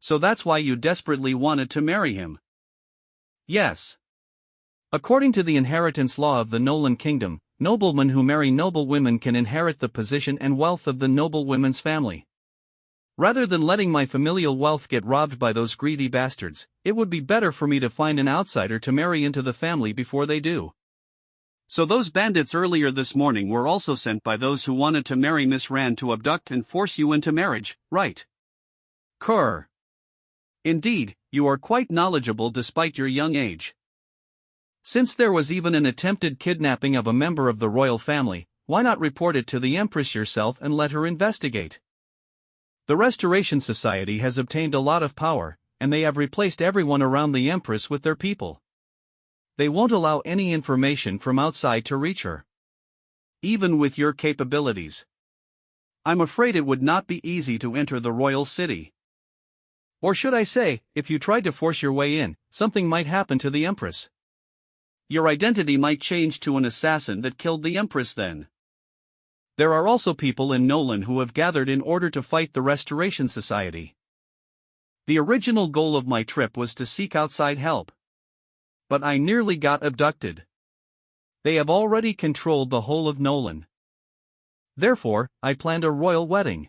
A: So that's why you desperately wanted to marry him? Yes. According to the inheritance law of the Nolan Kingdom, noblemen who marry noble women can inherit the position and wealth of the noble women's family. Rather than letting my familial wealth get robbed by those greedy bastards, it would be better for me to find an outsider to marry into the family before they do. So those bandits earlier this morning were also sent by those who wanted to marry Miss Rand to abduct and force you into marriage, right? Kurr. Indeed, you are quite knowledgeable despite your young age. Since there was even an attempted kidnapping of a member of the royal family, why not report it to the Empress yourself and let her investigate? The Restoration Society has obtained a lot of power, and they have replaced everyone around the Empress with their people. They won't allow any information from outside to reach her. Even with your capabilities, I'm afraid it would not be easy to enter the royal city. Or should I say, if you tried to force your way in, something might happen to the Empress. Your identity might change to an assassin that killed the Empress then. There are also people in Nolan who have gathered in order to fight the Restoration Society. The original goal of my trip was to seek outside help. But I nearly got abducted. They have already controlled the whole of Nolan. Therefore, I planned a royal wedding.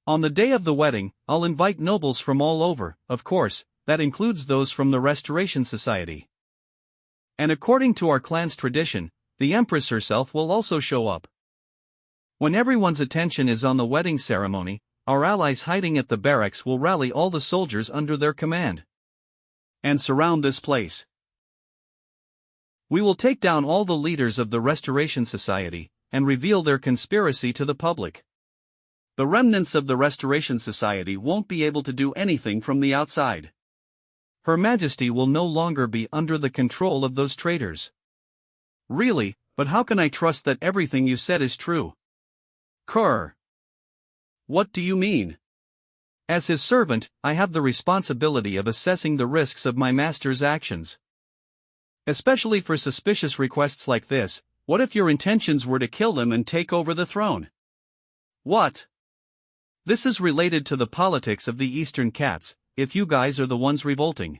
A: On the day of the wedding, I'll invite nobles from all over, of course, that includes those from the Restoration Society. And according to our clan's tradition, the Empress herself will also show up. When everyone's attention is on the wedding ceremony, our allies hiding at the barracks will rally all the soldiers under their command and surround this place. We will take down all the leaders of the Restoration Society and reveal their conspiracy to the public. The remnants of the Restoration Society won't be able to do anything from the outside. Her Majesty will no longer be under the control of those traitors. Really, but how can I trust that everything you said is true? Kurr. What do you mean? As his servant, I have the responsibility of assessing the risks of my master's actions. Especially for suspicious requests like this. What if your intentions were to kill him and take over the throne? What? This is related to the politics of the Eastern Cats, if you guys are the ones revolting.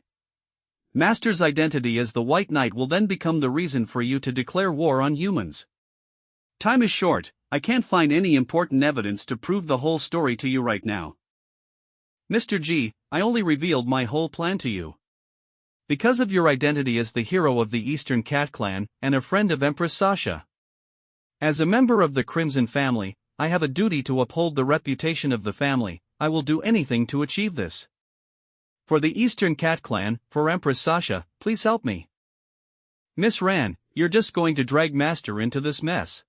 A: Master's identity as the White Knight will then become the reason for you to declare war on humans. Time is short, I can't find any important evidence to prove the whole story to you right now. Mr. G, I only revealed my whole plan to you. Because of your identity as the hero of the Eastern Cat clan, and a friend of Empress Sasha. As a member of the Crimson family, I have a duty to uphold the reputation of the family. I will do anything to achieve this. For the Eastern Cat clan, for Empress Sasha, please help me. Miss Ran, you're just going to drag Master into this mess.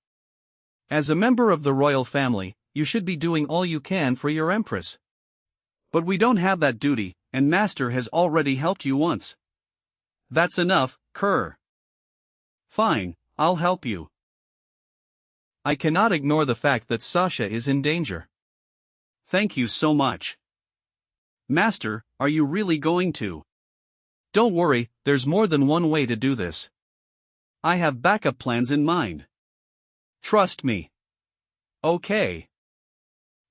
A: As a member of the royal family, you should be doing all you can for your Empress. But we don't have that duty, and Master has already helped you once. That's enough, Kurr. Fine, I'll help you. I cannot ignore the fact that Sasha is in danger. Thank you so much. Master, are you really going to? Don't worry, there's more than one way to do this. I have backup plans in mind. Trust me. Okay.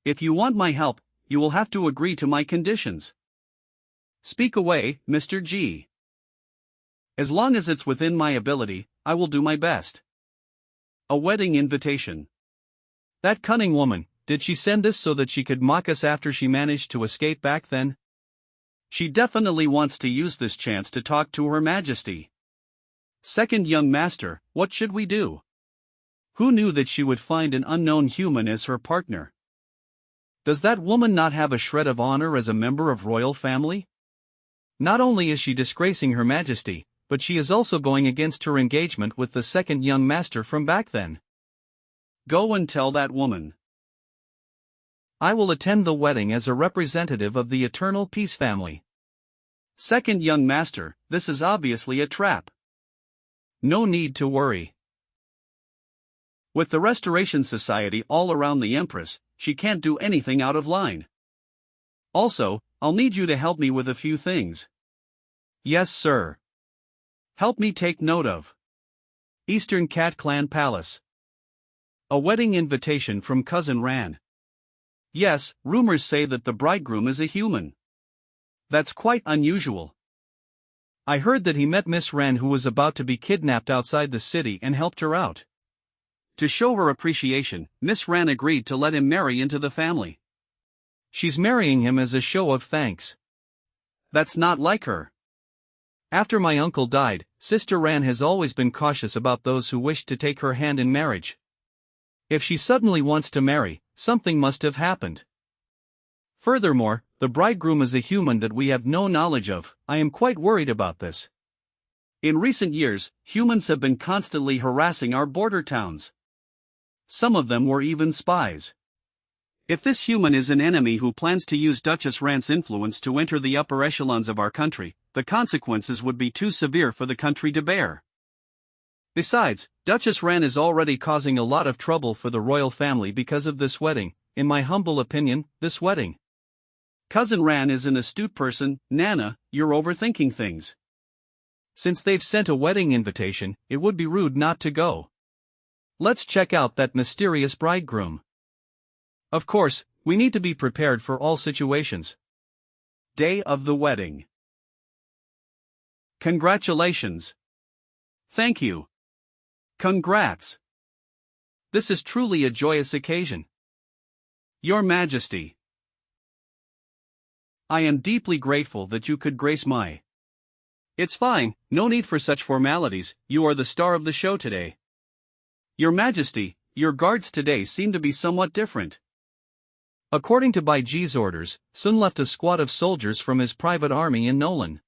A: If you want my help, you will have to agree to my conditions. Speak away, Mr. G. As long as it's within my ability, I will do my best. A wedding invitation. That cunning woman, did she send this so that she could mock us after she managed to escape back then? She definitely wants to use this chance to talk to Her Majesty. Second young master, what should we do? Who knew that she would find an unknown human as her partner? Does that woman not have a shred of honor as a member of royal family? Not only is she disgracing Her Majesty, but she is also going against her engagement with the second young master from back then. Go and tell that woman. I will attend the wedding as a representative of the Eternal Peace family. Second young master, this is obviously a trap. No need to worry. With the Restoration Society all around the Empress, she can't do anything out of line. Also, I'll need you to help me with a few things. Yes, sir. Help me take note of Eastern Cat Clan Palace. A wedding invitation from Cousin Ran. Yes, rumors say that the bridegroom is a human. That's quite unusual. I heard that he met Miss Ran, who was about to be kidnapped outside the city, and helped her out. To show her appreciation, Miss Ran agreed to let him marry into the family. She's marrying him as a show of thanks. That's not like her. After my uncle died, Sister Ran has always been cautious about those who wished to take her hand in marriage. If she suddenly wants to marry, something must have happened. Furthermore, the bridegroom is a human that we have no knowledge of. I am quite worried about this. In recent years, humans have been constantly harassing our border towns. Some of them were even spies. If this human is an enemy who plans to use Duchess Rant's influence to enter the upper echelons of our country, the consequences would be too severe for the country to bear. Besides, Duchess Rant is already causing a lot of trouble for the royal family because of this wedding. In my humble opinion, this wedding. Cousin Ran is an astute person. Nana, you're overthinking things. Since they've sent a wedding invitation, it would be rude not to go. Let's check out that mysterious bridegroom. Of course, we need to be prepared for all situations. Day of the wedding. Congratulations. Thank you. Congrats. This is truly a joyous occasion. Your Majesty. I am deeply grateful that you could grace my. It's fine, no need for such formalities, you are the star of the show today. Your Majesty, your guards today seem to be somewhat different. According to Bai Ji's orders, Sun left a squad of soldiers from his private army in Nolan.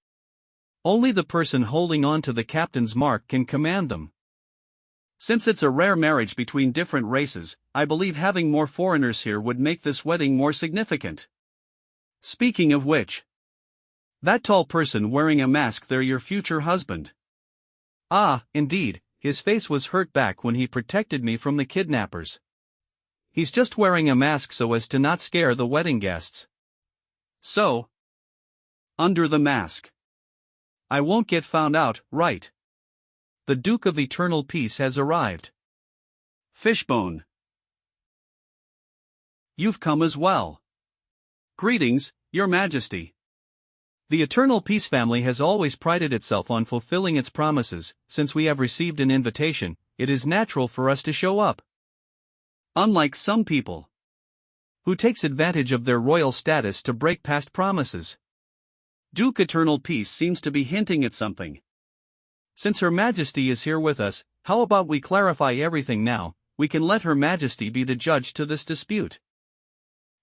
A: Only the person holding on to the captain's mark can command them. Since it's a rare marriage between different races, I believe having more foreigners here would make this wedding more significant. Speaking of which, that tall person wearing a mask, they're your future husband. Ah, indeed, his face was hurt back when he protected me from the kidnappers. He's just wearing a mask so as to not scare the wedding guests. So, under the mask, I won't get found out, right? The Duke of Eternal Peace has arrived. Fishbone. You've come as well. Greetings, Your Majesty. The Eternal Peace family has always prided itself on fulfilling its promises. Since we have received an invitation, it is natural for us to show up. Unlike some people who takes advantage of their royal status to break past promises. Duke Eternal Peace seems to be hinting at something. Since Her Majesty is here with us, how about we clarify everything now? We can let Her Majesty be the judge to this dispute.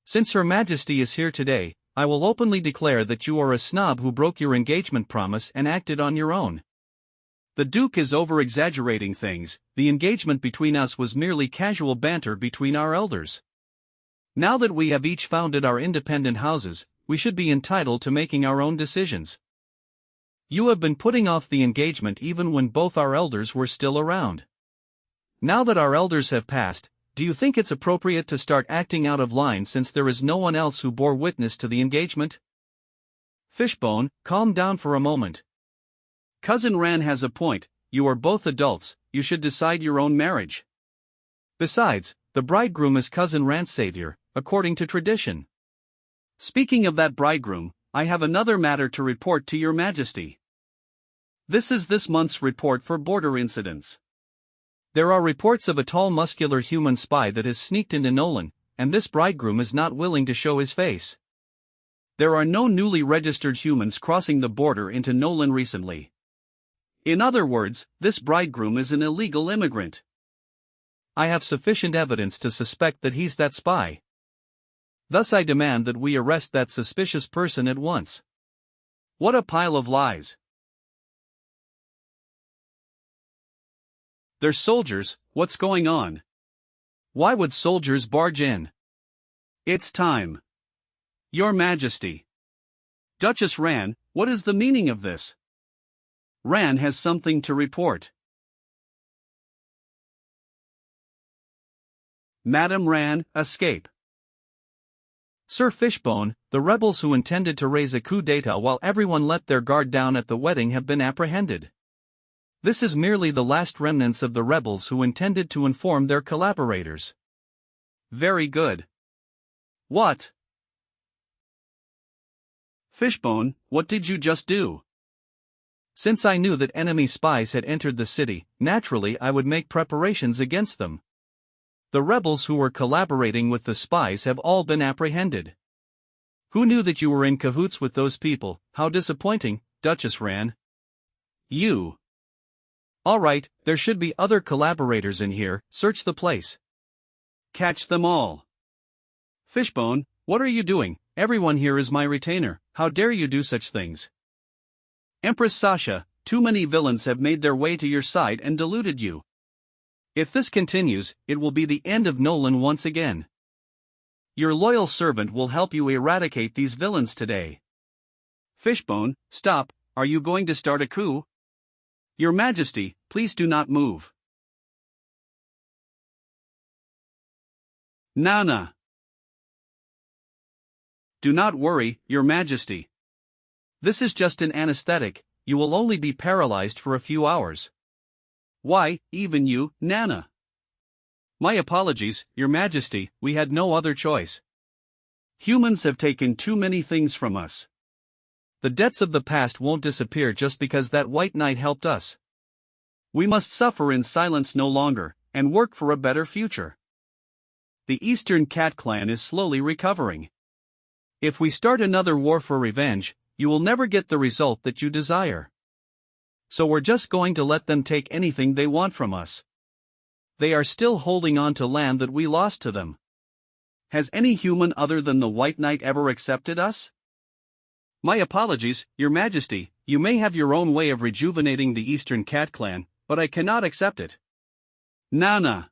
A: Since Her Majesty is here today, I will openly declare that you are a snob who broke your engagement promise and acted on your own. The Duke is over-exaggerating things. The engagement between us was merely casual banter between our elders. Now that we have each founded our independent houses, we should be entitled to making our own decisions. You have been putting off the engagement even when both our elders were still around. Now that our elders have passed, do you think it's appropriate to start acting out of line since there is no one else who bore witness to the engagement? Fishbone, calm down for a moment. Cousin Ran has a point. You are both adults, you should decide your own marriage. Besides, the bridegroom is Cousin Ran's savior, according to tradition. Speaking of that bridegroom, I have another matter to report to Your Majesty. This is this month's report for border incidents. There are reports of a tall muscular human spy that has sneaked into Nolan, and this bridegroom is not willing to show his face. There are no newly registered humans crossing the border into Nolan recently. In other words, this bridegroom is an illegal immigrant. I have sufficient evidence to suspect that he's that spy. Thus I demand that we arrest that suspicious person at once. What a pile of lies. They're soldiers, what's going on? Why would soldiers barge in? It's time. Your Majesty. Duchess Ran, what is the meaning of this? Ran has something to report. Madam Ran, escape. Sir Fishbone, the rebels who intended to raise a coup d'etat while everyone let their guard down at the wedding have been apprehended. This is merely the last remnants of the rebels who intended to inform their collaborators. Very good. What? Fishbone, what did you just do? Since I knew that enemy spies had entered the city, naturally I would make preparations against them. The rebels who were collaborating with the spies have all been apprehended. Who knew that you were in cahoots with those people? How disappointing, Duchess Ran. You. All right, there should be other collaborators in here, search the place. Catch them all. Fishbone, what are you doing? Everyone here is my retainer, how dare you do such things? Empress Sasha, too many villains have made their way to your side and deluded you. If this continues, it will be the end of Nolan once again. Your loyal servant will help you eradicate these villains today. Fishbone, stop, are you going to start a coup? Your Majesty, please do not move. Nana. Do not worry, Your Majesty. This is just an anesthetic, you will only be paralyzed for a few hours. Why, even you, Nana? My apologies, Your Majesty, we had no other choice. Humans have taken too many things from us. The debts of the past won't disappear just because that white knight helped us. We must suffer in silence no longer, and work for a better future. The Eastern Cat Clan is slowly recovering. If we start another war for revenge, you will never get the result that you desire. So we're just going to let them take anything they want from us. They are still holding on to land that we lost to them. Has any human other than the White Knight ever accepted us? My apologies, Your Majesty, you may have your own way of rejuvenating the Eastern Cat Clan, but I cannot accept it. Nana.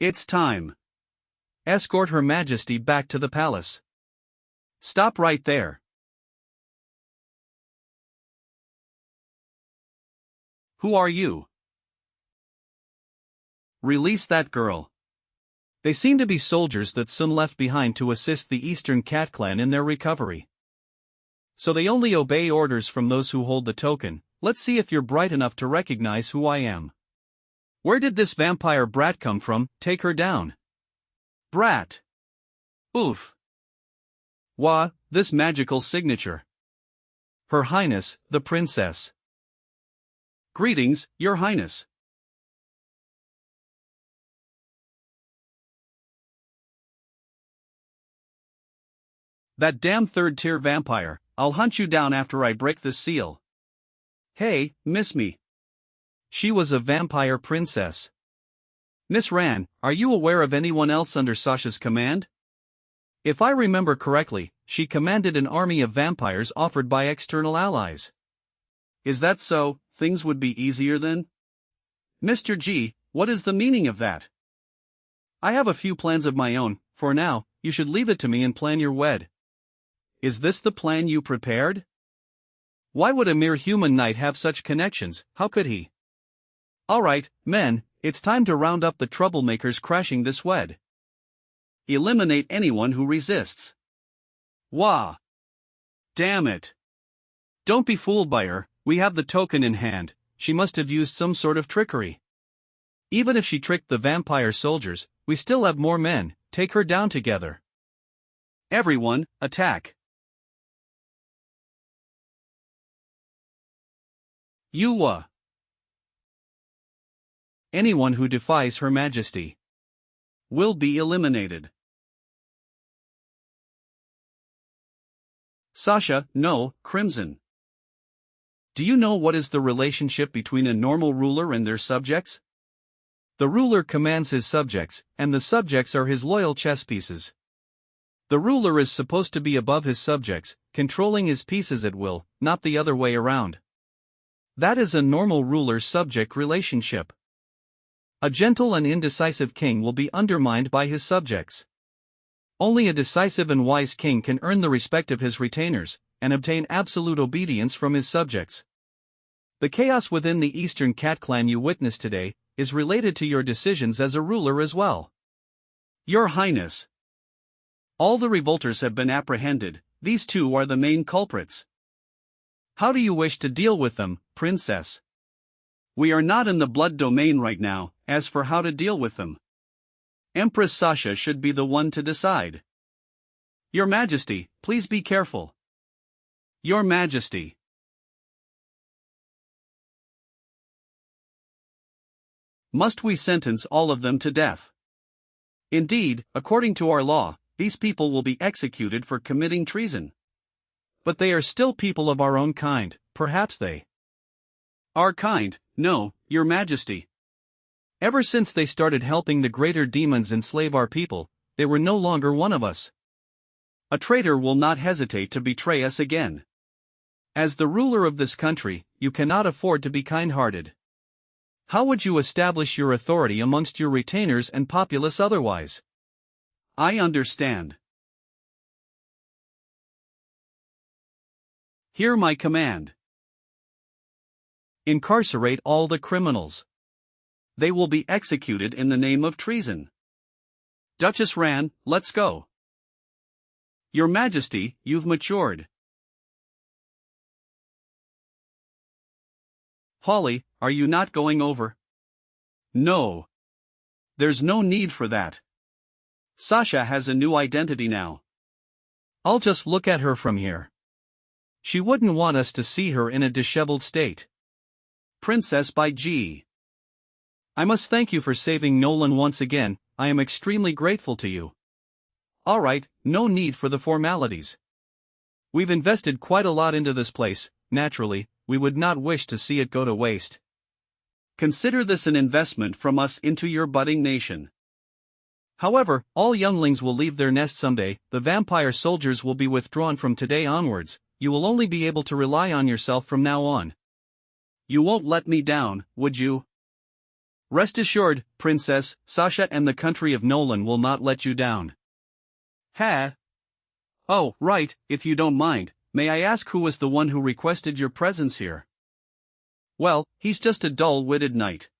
A: It's time. Escort Her Majesty back to the palace. Stop right there. Who are you? Release that girl. They seem to be soldiers that Sun left behind to assist the Eastern Cat Clan in their recovery. So they only obey orders from those who hold the token. Let's see if you're bright enough to recognize who I am. Where did this vampire brat come from? Take her down. Brat. Oof. Wah, this magical signature. Her Highness, the Princess. Greetings, Your Highness. That damn third-tier vampire, I'll hunt you down after I break this seal. Hey, miss me. She was a vampire princess. Miss Ran, are you aware of anyone else under Sasha's command? If I remember correctly, she commanded an army of vampires offered by external allies. Is that so? Things would be easier then? Mr. G, what is the meaning of that? I have a few plans of my own, for now, you should leave it to me and plan your wed. Is this the plan you prepared? Why would a mere human knight have such connections, how could he? Alright, men, it's time to round up the troublemakers crashing this wed. Eliminate anyone who resists. Wah! Damn it! Don't be fooled by her, we have the token in hand, she must have used some sort of trickery. Even if she tricked the vampire soldiers, we still have more men, take her down together. Everyone, attack! Yuwa! Anyone who defies Her Majesty will be eliminated. Sasha, no, Crimson. Do you know what is the relationship between a normal ruler and their subjects? The ruler commands his subjects, and the subjects are his loyal chess pieces. The ruler is supposed to be above his subjects, controlling his pieces at will, not the other way around. That is a normal ruler-subject relationship. A gentle and indecisive king will be undermined by his subjects. Only a decisive and wise king can earn the respect of his retainers, and obtain absolute obedience from his subjects. The chaos within the Eastern Cat clan you witness today is related to your decisions as a ruler as well. Your Highness. All the revolters have been apprehended, these two are the main culprits. How do you wish to deal with them, Princess? We are not in the blood domain right now, as for how to deal with them. Empress Xianxia should be the one to decide. Your Majesty, please be careful. Your Majesty. Must we sentence all of them to death? Indeed, according to our law, these people will be executed for committing treason. But they are still people of our own kind, perhaps they. Our kind? No, Your Majesty. Ever since they started helping the greater demons enslave our people, they were no longer one of us. A traitor will not hesitate to betray us again. As the ruler of this country, you cannot afford to be kind-hearted. How would you establish your authority amongst your retainers and populace otherwise? I understand. Hear my command. Incarcerate all the criminals. They will be executed in the name of treason. Duchess Ran, let's go. Your Majesty, you've matured. Holly, are you not going over? No. There's no need for that. Xianxia has a new identity now. I'll just look at her from here. She wouldn't want us to see her in a disheveled state. Princess by G. I must thank you for saving Nolan once again, I am extremely grateful to you. Alright, no need for the formalities. We've invested quite a lot into this place, naturally, we would not wish to see it go to waste. Consider this an investment from us into your budding nation. However, all younglings will leave their nest someday, the vampire soldiers will be withdrawn from today onwards, you will only be able to rely on yourself from now on. You won't let me down, would you? Rest assured, Princess, Xianxia and the country of Nolan will not let you down. Ha! Oh, right, if you don't mind, may I ask who was the one who requested your presence here? Well, he's just a dull-witted knight.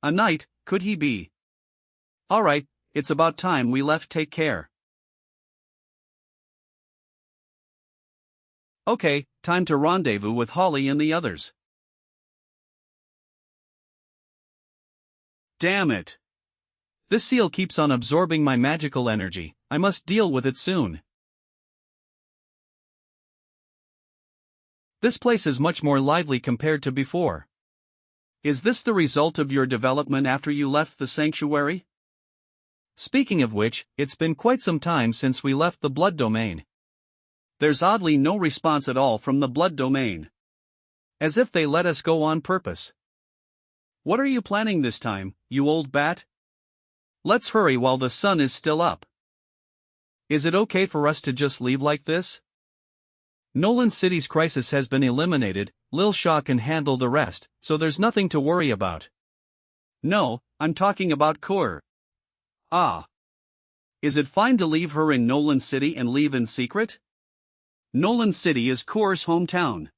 A: A knight, could he be? Alright, it's about time we left, take care. Okay, time to rendezvous with Holly and the others. Damn it! This seal keeps on absorbing my magical energy, I must deal with it soon. This place is much more lively compared to before. Is this the result of your development after you left the sanctuary? Speaking of which, it's been quite some time since we left the blood domain. There's oddly no response at all from the blood domain. As if they let us go on purpose. What are you planning this time, you old bat? Let's hurry while the sun is still up. Is it okay for us to just leave like this? Nolan City's crisis has been eliminated, Lil Shaw can handle the rest, so there's nothing to worry about. No, I'm talking about Kur. Ah. Is it fine to leave her in Nolan City and leave in secret? Nolan City is Kur's hometown.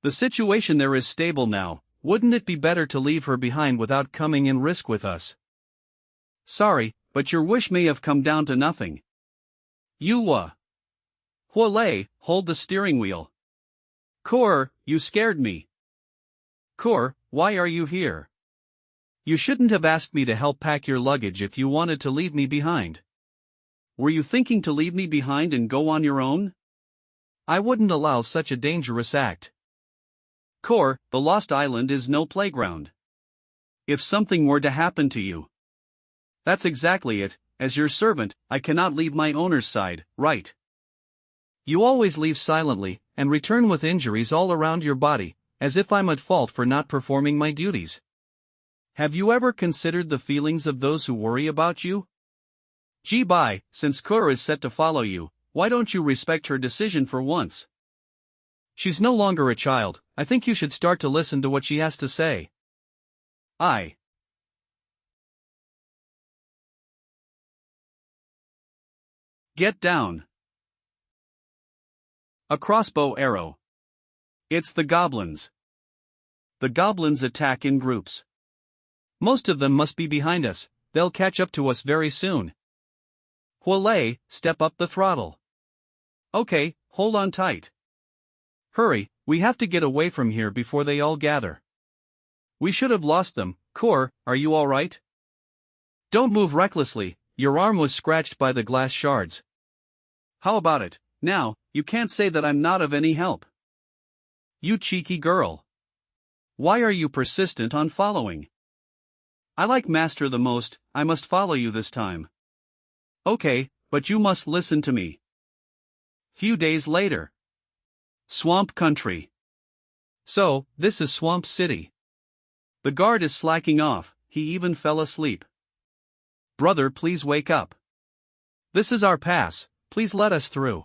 A: The situation there is stable now, wouldn't it be better to leave her behind without coming in risk with us? Sorry, but your wish may have come down to nothing. Huolei, hold the steering wheel. Kur, you scared me. Kur, why are you here? You shouldn't have asked me to help pack your luggage if you wanted to leave me behind. Were you thinking to leave me behind and go on your own? I wouldn't allow such a dangerous act. Kur, the Lost Island is no playground. If something were to happen to you. That's exactly it, as your servant, I cannot leave my owner's side, right? You always leave silently, and return with injuries all around your body, as if I'm at fault for not performing my duties. Have you ever considered the feelings of those who worry about you? Bai, since Kur is set to follow you, why don't you respect her decision for once? She's no longer a child, I think you should start to listen to what she has to say. I. Get down. A crossbow arrow. It's the goblins. The goblins attack in groups. Most of them must be behind us, they'll catch up to us very soon. Hualei, step up the throttle. Okay, hold on tight. Hurry, we have to get away from here before they all gather. We should have lost them. Kor, are you alright? Don't move recklessly, your arm was scratched by the glass shards. How about it, now, you can't say that I'm not of any help. You cheeky girl. Why are you persistent on following? I like Master the most, I must follow you this time. Okay, but you must listen to me. Few days later. Swamp country. So, this is Swamp City. The guard is slacking off, he even fell asleep. Brother, please wake up. This is our pass, please let us through.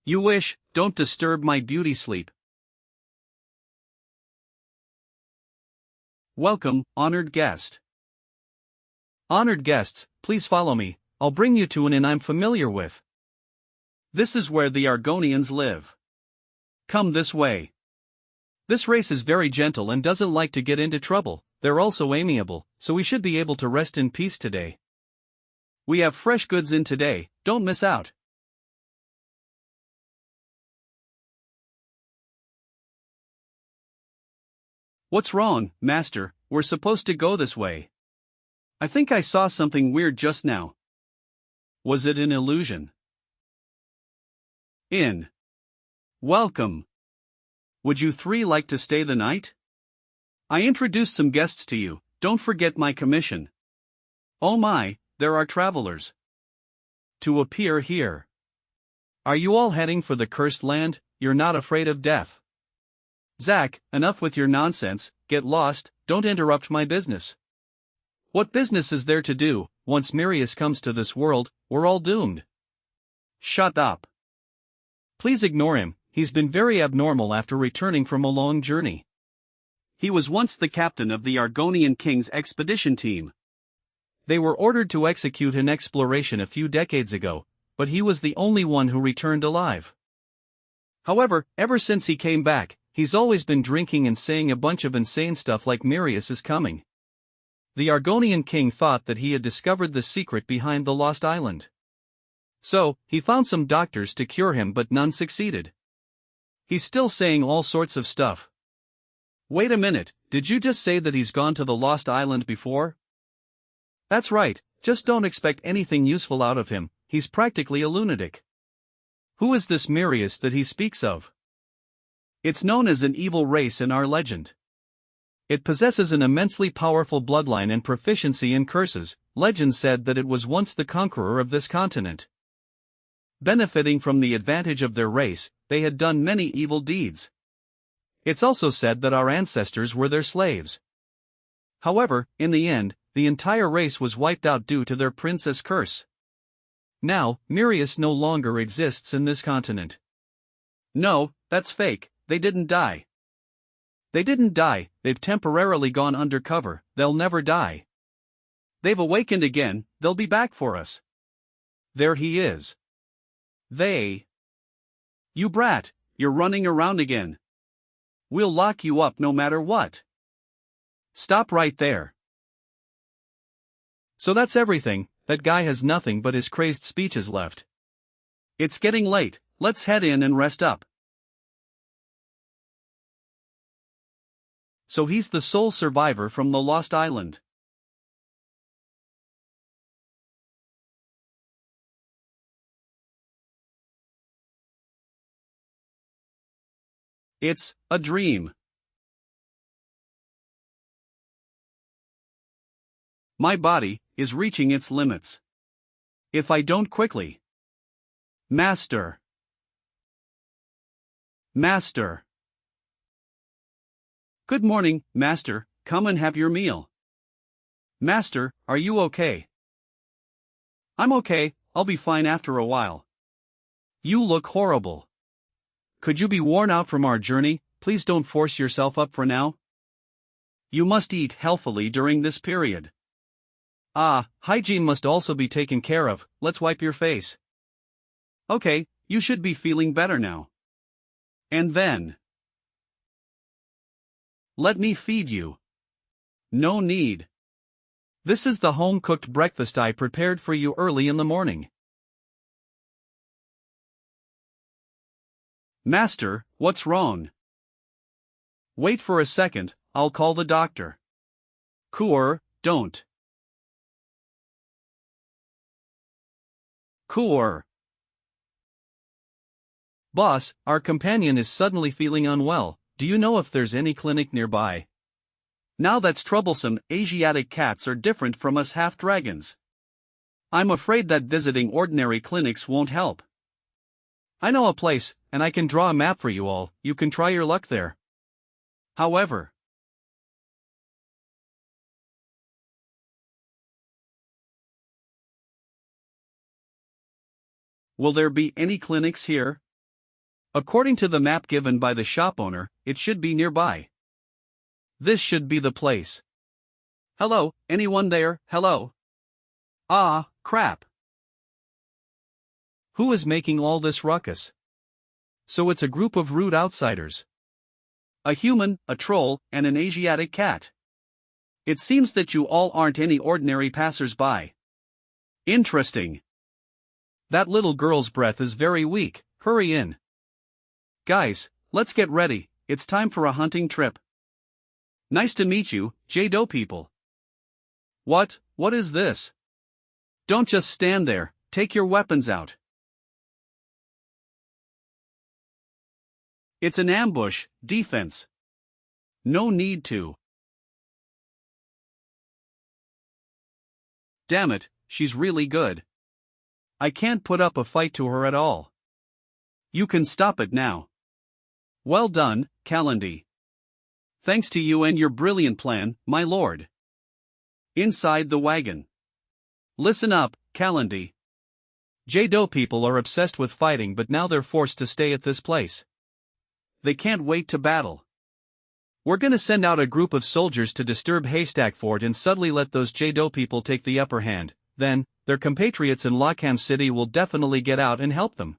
A: You wish, don't disturb my beauty sleep. Welcome, honored guest. Honored guests, please follow me, I'll bring you to an inn I'm familiar with. This is where the Argonians live. Come this way. This race is very gentle and doesn't like to get into trouble, they're also amiable, so we should be able to rest in peace today. We have fresh goods in today, don't miss out. What's wrong, Master? We're supposed to go this way. I think I saw something weird just now. Was it an illusion? Inn. Welcome. Would you three like to stay the night? I introduced some guests to you, don't forget my commission. Oh my, there are travelers. To appear here. Are you all heading for the cursed land? You're not afraid of death? Zach, enough with your nonsense, get lost, don't interrupt my business. What business is there to do? Once Mirius comes to this world, we're all doomed. Shut up. Please ignore him, he's been very abnormal after returning from a long journey. He was once the captain of the Argonian King's expedition team. They were ordered to execute an exploration a few decades ago, but he was the only one who returned alive. However, ever since he came back, he's always been drinking and saying a bunch of insane stuff like Mirius is coming. The Argonian king thought that he had discovered the secret behind the lost island. So, he found some doctors to cure him but none succeeded. He's still saying all sorts of stuff. Wait a minute, did you just say that he's gone to the lost island before? That's right, just don't expect anything useful out of him, he's practically a lunatic. Who is this Mirius that he speaks of? It's known as an evil race in our legend. It possesses an immensely powerful bloodline and proficiency in curses. Legend said that it was once the conqueror of this continent. Benefiting from the advantage of their race, they had done many evil deeds. It's also said that our ancestors were their slaves. However, in the end, the entire race was wiped out due to their princess curse. Now, Mirius no longer exists in this continent. No, that's fake, they didn't die. They didn't die, they've temporarily gone undercover, they'll never die. They've awakened again, they'll be back for us. There he is. They. You brat, you're running around again. We'll lock you up no matter what. Stop right there. So that's everything, that guy has nothing but his crazed speeches left. It's getting late, let's head in and rest up. So he's the sole survivor from the Lost Island. It's a dream. My body is reaching its limits. If I don't quickly. Master. Master. Good morning, Master, come and have your meal. Master, are you okay? I'm okay, I'll be fine after a while. You look horrible. Could you be worn out from our journey? Please don't force yourself up for now. You must eat healthily during this period. Hygiene must also be taken care of, let's wipe your face. Okay, you should be feeling better now. And then, let me feed you. No need. This is the home-cooked breakfast I prepared for you early in the morning. Master, what's wrong? Wait for a second, I'll call the doctor. Don't. Boss, our companion is suddenly feeling unwell. Do you know if there's any clinic nearby? Now that's troublesome. Asiatic cats are different from us half-dragons. I'm afraid that visiting ordinary clinics won't help. I know a place, and I can draw a map for you all. You can try your luck there. However, will there be any clinics here? According to the map given by the shop owner, it should be nearby. This should be the place. Hello, anyone there? Hello? Ah, crap. Who is making all this ruckus? So it's a group of rude outsiders. A human, a troll, and an Asiatic cat. It seems that you all aren't any ordinary passers-by. Interesting. That little girl's breath is very weak. Hurry in. Guys, let's get ready, it's time for a hunting trip. Nice to meet you, Jado people. What is this? Don't just stand there, take your weapons out. It's an ambush, defense. No need to. Damn it, she's really good. I can't put up a fight to her at all. You can stop it now. Well done, Calendly. Thanks to you and your brilliant plan, my lord. Inside the wagon. Listen up, Calendly. Jado people are obsessed with fighting, but now they're forced to stay at this place. They can't wait to battle. We're gonna send out a group of soldiers to disturb Haystack Fort and suddenly let those Jado people take the upper hand. Then, their compatriots in Lokham City will definitely get out and help them.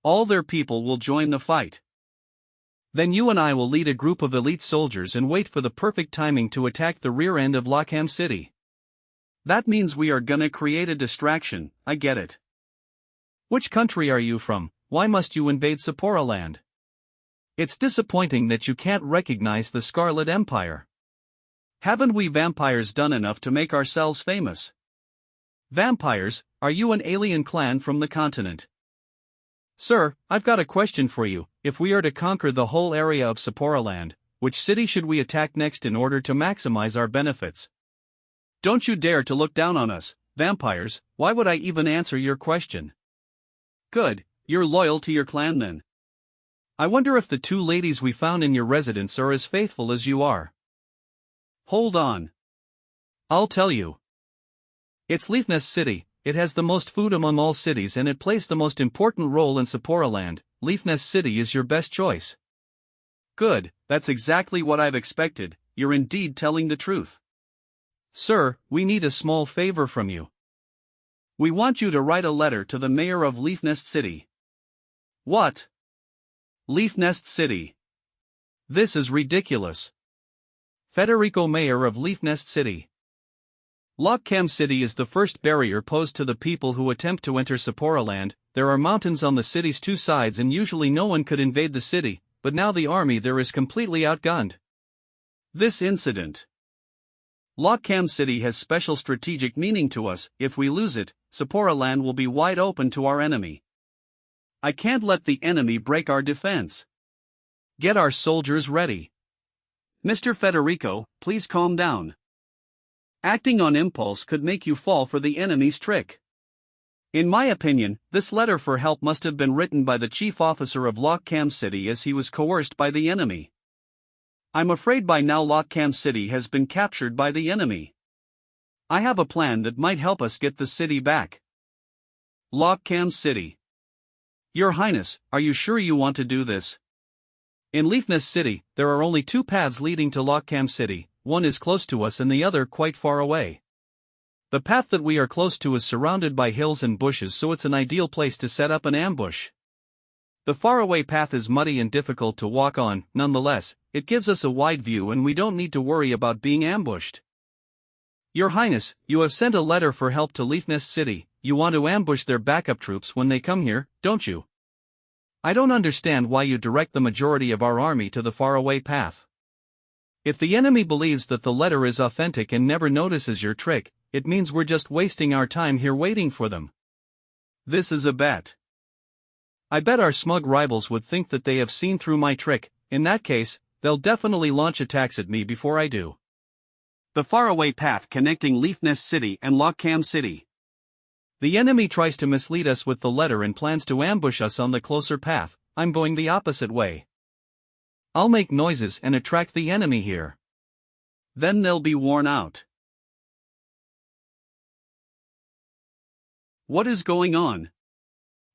A: All their people will join the fight. Then you and I will lead a group of elite soldiers and wait for the perfect timing to attack the rear end of Lokham City. That means we are gonna create a distraction, I get it. Which country are you from? Why must you invade Sapporo land? It's disappointing that you can't recognize the Scarlet Empire. Haven't we vampires done enough to make ourselves famous? Vampires, are you an alien clan from the continent? Sir, I've got a question for you. If we are to conquer the whole area of Sapporoland, which city should we attack next in order to maximize our benefits? Don't you dare to look down on us, vampires. Why would I even answer your question? Good, you're loyal to your clan then. I wonder if the two ladies we found in your residence are as faithful as you are. Hold on. I'll tell you. It's Leafnest City. It has the most food among all cities and it plays the most important role in Sapporoland. Leafnest City is your best choice. Good, that's exactly what I've expected. You're indeed telling the truth. Sir, we need a small favor from you. We want you to write a letter to the mayor of Leafnest City. What? Leafnest City. This is ridiculous. Federico, mayor of Leafnest City. Lokham City is the first barrier posed to the people who attempt to enter Sapporoland. There are mountains on the city's two sides and usually no one could invade the city, but now the army there is completely outgunned. This incident. Lokham City has special strategic meaning to us. If we lose it, Sapporoland will be wide open to our enemy. I can't let the enemy break our defense. Get our soldiers ready. Mr. Federico, please calm down. Acting on impulse could make you fall for the enemy's trick. In my opinion, this letter for help must have been written by the chief officer of Lokham City as he was coerced by the enemy. I'm afraid by now Lokham City has been captured by the enemy. I have a plan that might help us get the city back. Lokham City. Your Highness, are you sure you want to do this? In Leafnest City, there are only two paths leading to Lokham City. One is close to us and the other quite far away. The path that we are close to is surrounded by hills and bushes, so it's an ideal place to set up an ambush. The faraway path is muddy and difficult to walk on, nonetheless, it gives us a wide view and we don't need to worry about being ambushed. Your Highness, you have sent a letter for help to Leafnest City. You want to ambush their backup troops when they come here, don't you? I don't understand why you direct the majority of our army to the faraway path. If the enemy believes that the letter is authentic and never notices your trick, it means we're just wasting our time here waiting for them. This is a bet. I bet our smug rivals would think that they have seen through my trick. In that case, they'll definitely launch attacks at me before I do. The faraway path connecting Leafnest City and Lockcam City. The enemy tries to mislead us with the letter and plans to ambush us on the closer path. I'm going the opposite way. I'll make noises and attract the enemy here. Then they'll be worn out. What is going on?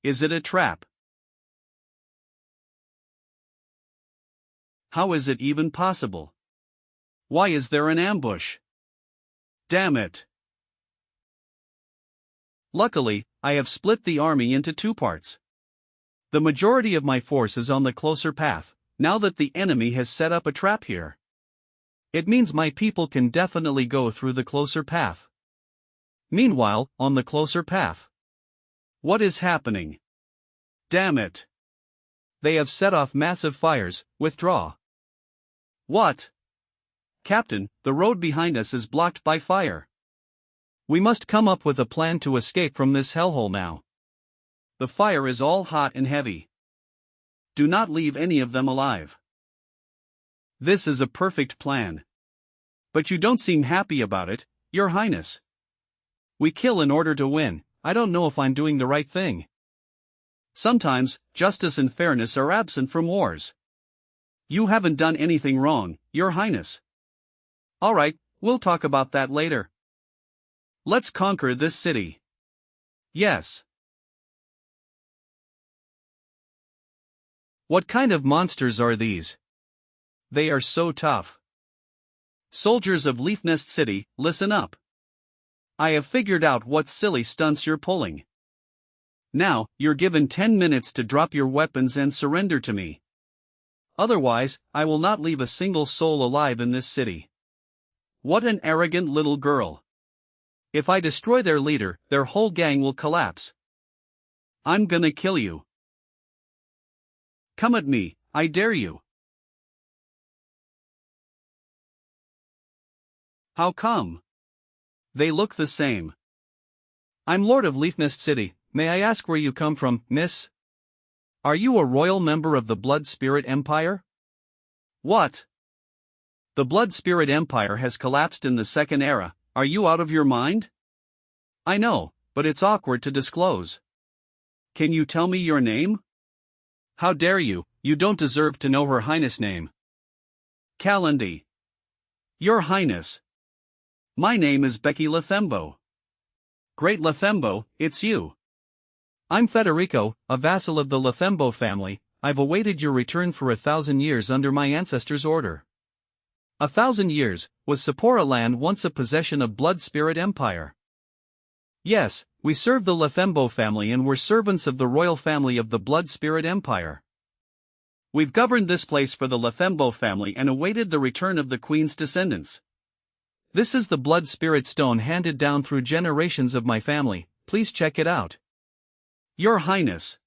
A: Is it a trap? How is it even possible? Why is there an ambush? Damn it! Luckily, I have split the army into two parts. The majority of my force is on the closer path, now that the enemy has set up a trap here. It means my people can definitely go through the closer path. Meanwhile, on the closer path. What is happening? Damn it! They have set off massive fires. Withdraw. What? Captain, the road behind us is blocked by fire. We must come up with a plan to escape from this hellhole now. The fire is all hot and heavy. Do not leave any of them alive. This is a perfect plan. But you don't seem happy about it, Your Highness. We kill in order to win. I don't know if I'm doing the right thing. Sometimes, justice and fairness are absent from wars. You haven't done anything wrong, Your Highness. Alright, we'll talk about that later. Let's conquer this city. Yes. What kind of monsters are these? They are so tough. Soldiers of Leafnest City, listen up. I have figured out what silly stunts you're pulling. Now, you're given 10 minutes to drop your weapons and surrender to me. Otherwise, I will not leave a single soul alive in this city. What an arrogant little girl. If I destroy their leader, their whole gang will collapse. I'm gonna kill you. Come at me, I dare you. How come? They look the same. I'm Lord of Leafnest City. May I ask where you come from, miss? Are you a royal member of the Blood Spirit Empire? What? The Blood Spirit Empire has collapsed in the Second Era. Are you out of your mind? I know, but it's awkward to disclose. Can you tell me your name? How dare you, you don't deserve to know Her Highness' name. Calendly. Your Highness. My name is Becky Lethembo. Great Lethembo, it's you. I'm Federico, a vassal of the Lethembo family. I've awaited your return for 1,000 years under my ancestors' order. 1,000 years, was Sapora land once a possession of Blood Spirit Empire? Yes, we served the Lethembo family and were servants of the royal family of the Blood Spirit Empire. We've governed this place for the Lethembo family and awaited the return of the Queen's descendants. This is the Blood Spirit Stone handed down through generations of my family. Please check it out. Your Highness.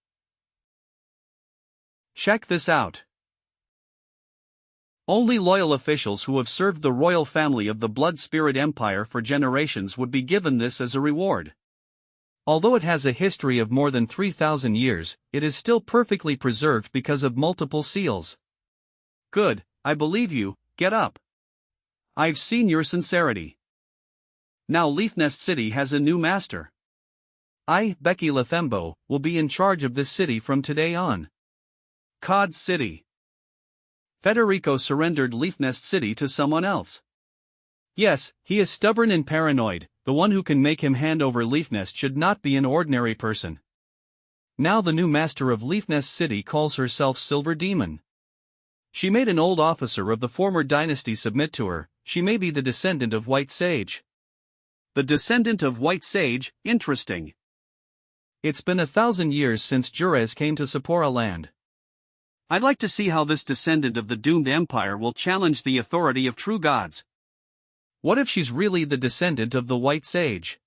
A: Check this out. Only loyal officials who have served the royal family of the Blood Spirit Empire for generations would be given this as a reward. Although it has a history of more than 3,000 years, it is still perfectly preserved because of multiple seals. Good, I believe you. Get up. I've seen your sincerity. Now Leafnest City has a new master. I, Becky Lethembo, will be in charge of this city from today on. Cod City. Federico surrendered Leafnest City to someone else. Yes, he is stubborn and paranoid. The one who can make him hand over Leafnest should not be an ordinary person. Now the new master of Leafnest City calls herself Silver Demon. She made an old officer of the former dynasty submit to her. She may be the descendant of White Sage. The descendant of White Sage, interesting. It's been 1,000 years since Jurez came to Sapora land. I'd like to see how this descendant of the doomed empire will challenge the authority of true gods. What if she's really the descendant of the White Sage?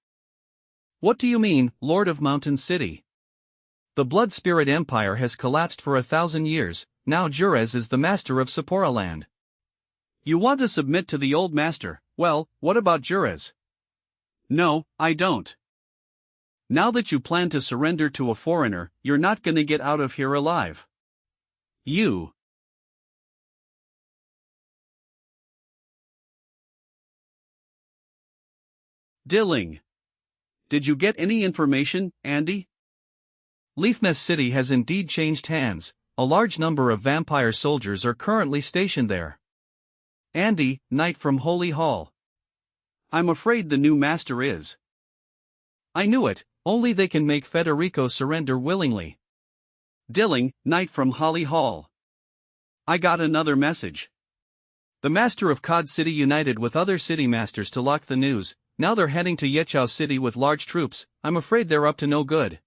A: What do you mean, Lord of Mountain City? The Blood Spirit Empire has collapsed for 1,000 years, now Jurez is the master of Sapora land. You want to submit to the old master? Well, what about Jurez? No, I don't. Now that you plan to surrender to a foreigner, you're not gonna get out of here alive. You. Dilling. Did you get any information, Andy? Leafnest City has indeed changed hands. A large number of vampire soldiers are currently stationed there. Andy, knight from Holy Hall. I'm afraid the new master is. I knew it, only they can make Federico surrender willingly. Dilling, knight from Holy Hall. I got another message. The master of Cod City united with other city masters to lock the news. Now they're heading to Yechao City with large troops. I'm afraid they're up to no good.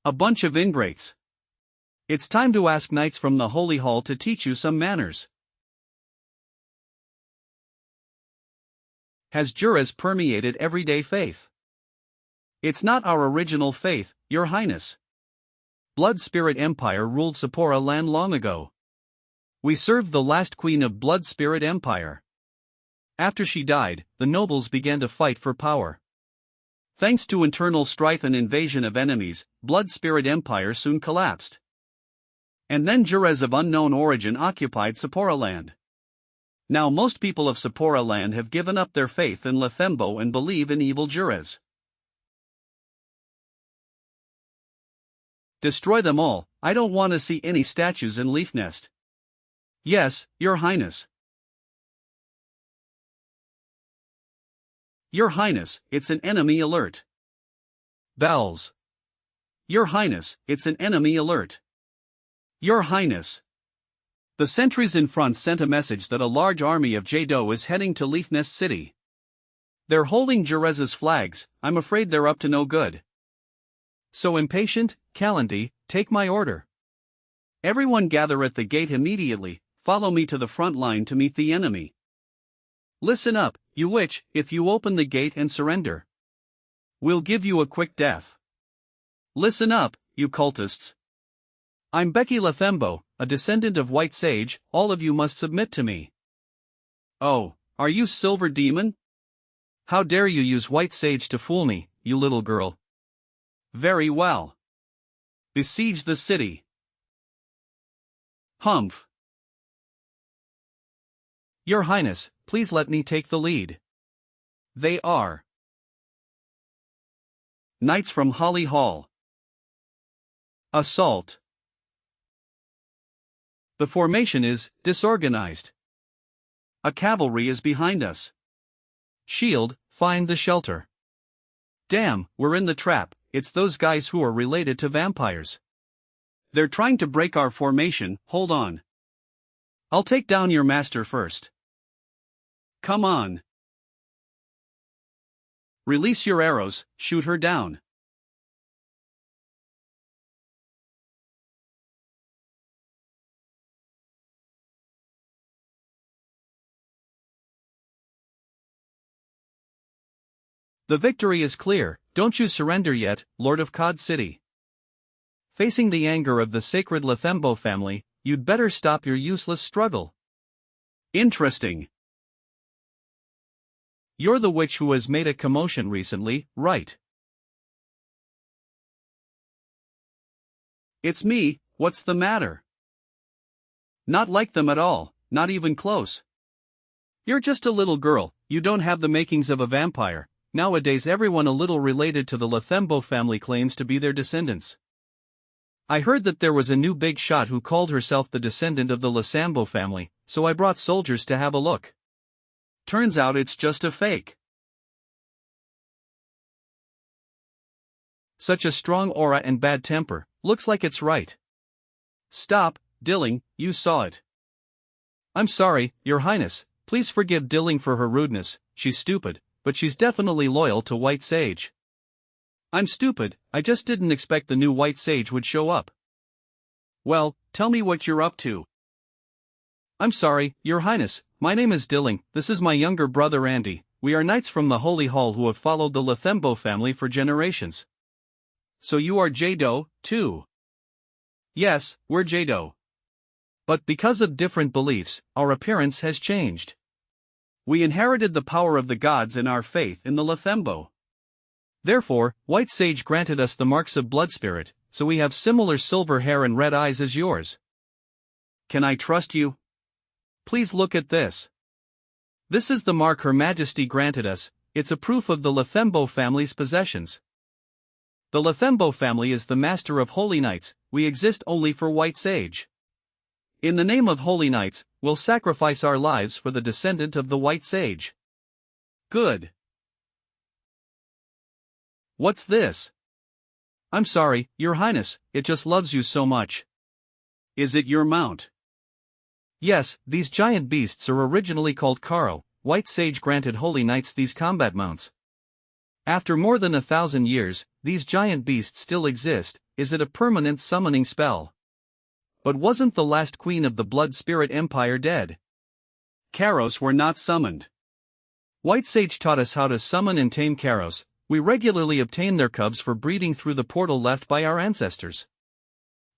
A: A bunch of ingrates. It's time to ask knights from the Holy Hall to teach you some manners. Has Jurez permeated everyday faith? It's not our original faith, Your Highness. Blood Spirit Empire ruled Sapora land long ago. We served the last queen of Blood Spirit Empire. After she died, the nobles began to fight for power. Thanks to internal strife and invasion of enemies, Blood Spirit Empire soon collapsed. And then Jurez of unknown origin occupied Sapora land. Now most people of Sapora land have given up their faith in Lethembo and believe in evil Jurez. Destroy them all. I don't want to see any statues in Leafnest. Yes, Your Highness. Your Highness, it's an enemy alert. Bells. Your Highness, it's an enemy alert. Your Highness. The sentries in front sent a message that a large army of Jado is heading to Leafnest City. They're holding Jurez's flags. I'm afraid they're up to no good. So impatient, Calendly, take my order. Everyone gather at the gate immediately. Follow me to the front line to meet the enemy. Listen up, you witch, if you open the gate and surrender, we'll give you a quick death. Listen up, you cultists. I'm Becky Lethembo, a descendant of White Sage, all of you must submit to me. Oh, are you Silver Demon? How dare you use White Sage to fool me, you little girl. Very well. Besiege the city. Humph. Your Highness, please let me take the lead. They are knights from Holly Hall. Assault. The formation is disorganized. A cavalry is behind us. Shield, find the shelter. Damn, we're in the trap. It's those guys who are related to vampires. They're trying to break our formation. Hold on. I'll take down your master first. Come on. Release your arrows, shoot her down. The victory is clear. Don't you surrender yet, Lord of Cod City. Facing the anger of the sacred Lethembo family, you'd better stop your useless struggle. Interesting. You're the witch who has made a commotion recently, right? It's me, what's the matter? Not like them at all, not even close. You're just a little girl, you don't have the makings of a vampire. Nowadays everyone a little related to the Lethembo family claims to be their descendants. I heard that there was a new big shot who called herself the descendant of the Lesambo family, so I brought soldiers to have a look. Turns out it's just a fake. Such a strong aura and bad temper, looks like it's right. Stop, Dilling, you saw it. I'm sorry, Your Highness, please forgive Dilling for her rudeness, she's stupid, but she's definitely loyal to White Sage. I'm stupid, I just didn't expect the new White Sage would show up. Well, tell me what you're up to. I'm sorry, Your Highness, my name is Dilling, this is my younger brother Andy, we are knights from the Holy Hall who have followed the Lethembo family for generations. So you are Jado, too? Yes, we're Jado. But because of different beliefs, our appearance has changed. We inherited the power of the gods in our faith in the Lethembo. Therefore, White Sage granted us the marks of blood spirit, so we have similar silver hair and red eyes as yours. Can I trust you? Please look at this. This is the mark Her Majesty granted us, it's a proof of the Lethembo family's possessions. The Lethembo family is the master of holy knights, we exist only for White Sage. In the name of holy knights, we'll sacrifice our lives for the descendant of the White Sage. Good. What's this? I'm sorry, Your Highness, it just loves you so much. Is it your mount? Yes, these giant beasts are originally called Karo. White Sage granted holy knights these combat mounts. After more than 1,000 years, these giant beasts still exist. Is it a permanent summoning spell? But wasn't the last queen of the Blood Spirit Empire dead? Karos were not summoned. White Sage taught us how to summon and tame Karos. We regularly obtain their cubs for breeding through the portal left by our ancestors.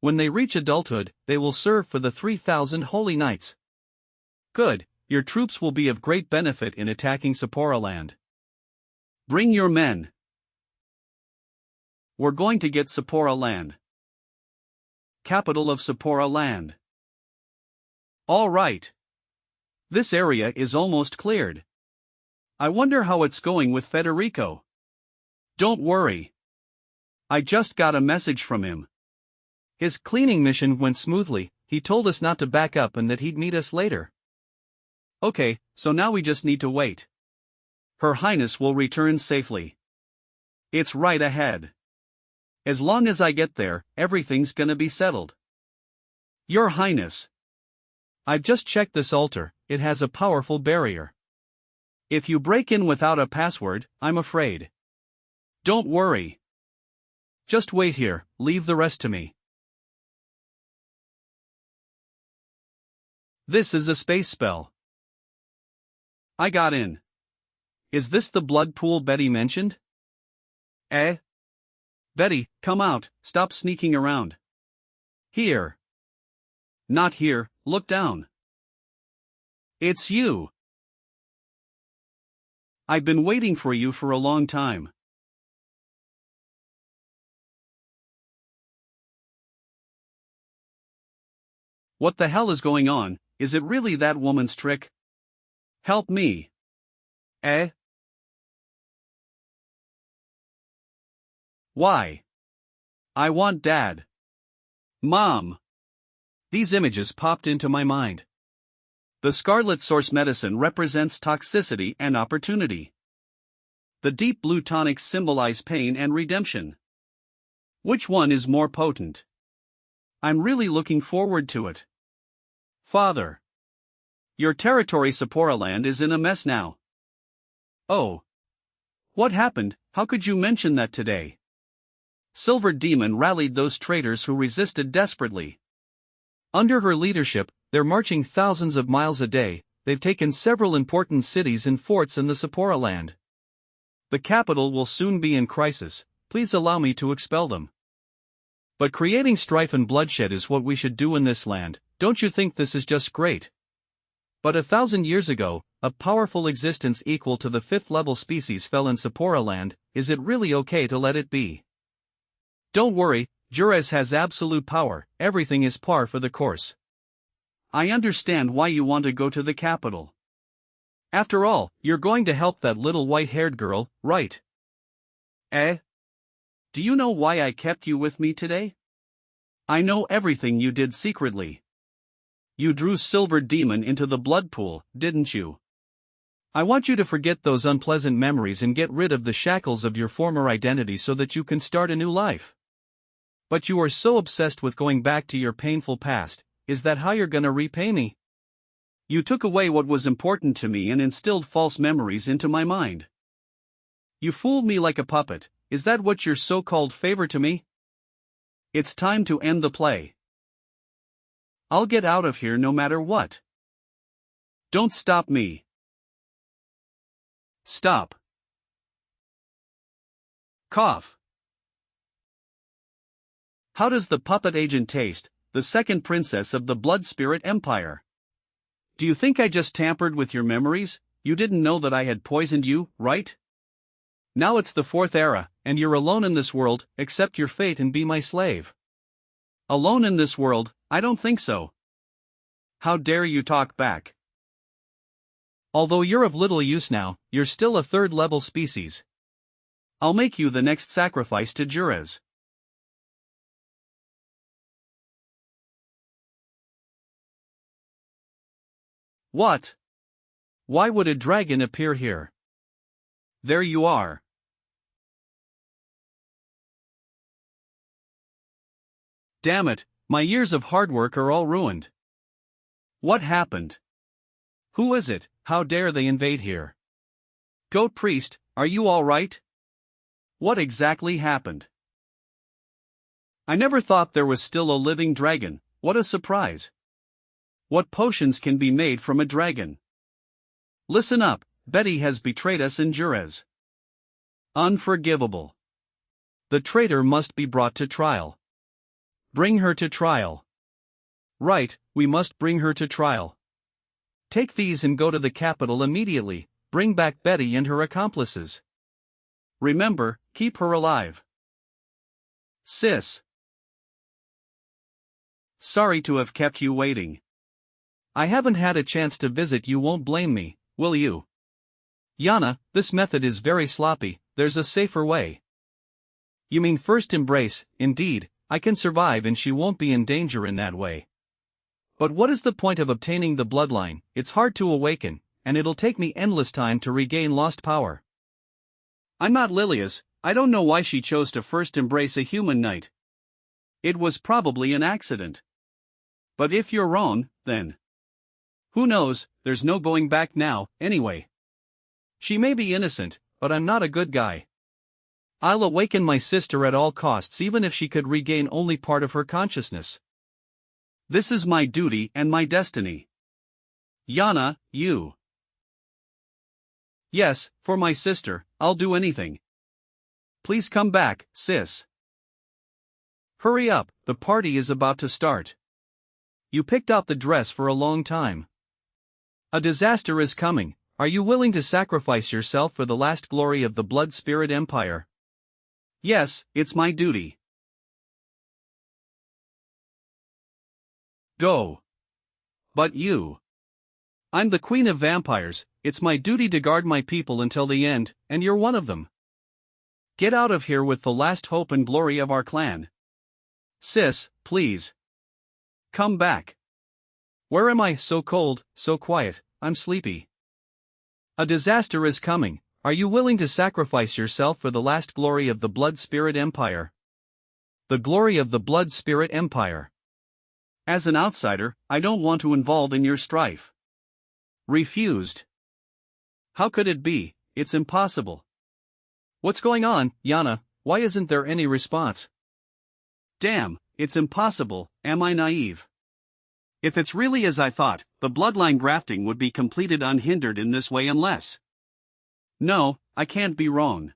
A: When they reach adulthood, they will serve for the 3,000 holy knights. Good, your troops will be of great benefit in attacking Sapporo land. Bring your men. We're going to get Sapporo land. Capital of Sapporo land. All right. This area is almost cleared. I wonder how it's going with Federico. Don't worry. I just got a message from him. His cleaning mission went smoothly, he told us not to back up and that he'd meet us later. Okay, so now we just need to wait. Her Highness will return safely. It's right ahead. As long as I get there, everything's gonna be settled. Your Highness. I've just checked this altar, it has a powerful barrier. If you break in without a password, I'm afraid. Don't worry. Just wait here, leave the rest to me. This is a space spell. I got in. Is this the blood pool Betty mentioned? Betty, come out, stop sneaking around. Here. Not here, look down. It's you. I've been waiting for you for a long time. What the hell is going on? Is it really that woman's trick? Help me. Why? I want Dad. Mom. These images popped into my mind. The scarlet source medicine represents toxicity and opportunity. The deep blue tonics symbolize pain and redemption. Which one is more potent? I'm really looking forward to it. Father. Your territory Sapporo land is in a mess now. Oh. What happened? How could you mention that today? Silver Demon rallied those traitors who resisted desperately. Under her leadership, they're marching thousands of miles a day, they've taken several important cities and forts in the Sapporo land. The capital will soon be in crisis, please allow me to expel them. But creating strife and bloodshed is what we should do in this land, don't you think this is just great? But 1,000 years ago, a powerful existence equal to the 5th level species fell in Sapporo land, is it really okay to let it be? Don't worry, Jurez has absolute power, everything is par for the course. I understand why you want to go to the capital. After all, you're going to help that little white-haired girl, right? Do you know why I kept you with me today? I know everything you did secretly. You drew Silver Demon into the blood pool, didn't you? I want you to forget those unpleasant memories and get rid of the shackles of your former identity so that you can start a new life. But you are so obsessed with going back to your painful past, is that how you're gonna repay me? You took away what was important to me and instilled false memories into my mind. You fooled me like a puppet. Is that what your so-called favor to me? It's time to end the play. I'll get out of here no matter what. Don't stop me. Stop. Cough. How does the puppet agent taste, the second princess of the Blood Spirit Empire? Do you think I just tampered with your memories? You didn't know that I had poisoned you, right? Now it's the fourth era, and you're alone in this world. Accept your fate and be my slave. Alone in this world? I don't think so. How dare you talk back? Although you're of little use now, you're still a third-level species. I'll make you the next sacrifice to Jurez. What? Why would a dragon appear here? There you are. Damn it, my years of hard work are all ruined. What happened? Who is it? How dare they invade here? Goat Priest, are you all right? What exactly happened? I never thought there was still a living dragon. What a surprise. What potions can be made from a dragon? Listen up, Betty has betrayed us in Jurez. Unforgivable. The traitor must be brought to trial. Bring her to trial. Right, we must bring her to trial. Take these and go to the capital immediately. Bring back Betty and her accomplices. Remember, keep her alive. Sis. Sorry to have kept you waiting. I haven't had a chance to visit. You won't blame me, will you? Yana, this method is very sloppy. There's a safer way. You mean first embrace? Indeed, I can survive and she won't be in danger in that way. But what is the point of obtaining the bloodline? It's hard to awaken, and it'll take me endless time to regain lost power. I'm not Lilia's. I don't know why she chose to first embrace a human knight. It was probably an accident. But if you're wrong, then who knows? There's no going back now, anyway. She may be innocent, but I'm not a good guy. I'll awaken my sister at all costs, even if she could regain only part of her consciousness. This is my duty and my destiny. Yana, you. Yes, for my sister, I'll do anything. Please come back, sis. Hurry up, the party is about to start. You picked out the dress for a long time. A disaster is coming. Are you willing to sacrifice yourself for the last glory of the Blood Spirit Empire? Yes, it's my duty. Go. But you. I'm the Queen of Vampires. It's my duty to guard my people until the end, and you're one of them. Get out of here with the last hope and glory of our clan. Sis, please. Come back. Where am I? So cold, so quiet, I'm sleepy. A disaster is coming. Are you willing to sacrifice yourself for the last glory of the Blood Spirit Empire? The glory of the Blood Spirit Empire. As an outsider, I don't want to involve in your strife. Refused. How could it be? It's impossible. What's going on, Yana? Why isn't there any response? Damn, it's impossible. Am I naive? If it's really as I thought, the bloodline grafting would be completed unhindered in this way unless... No, I can't be wrong.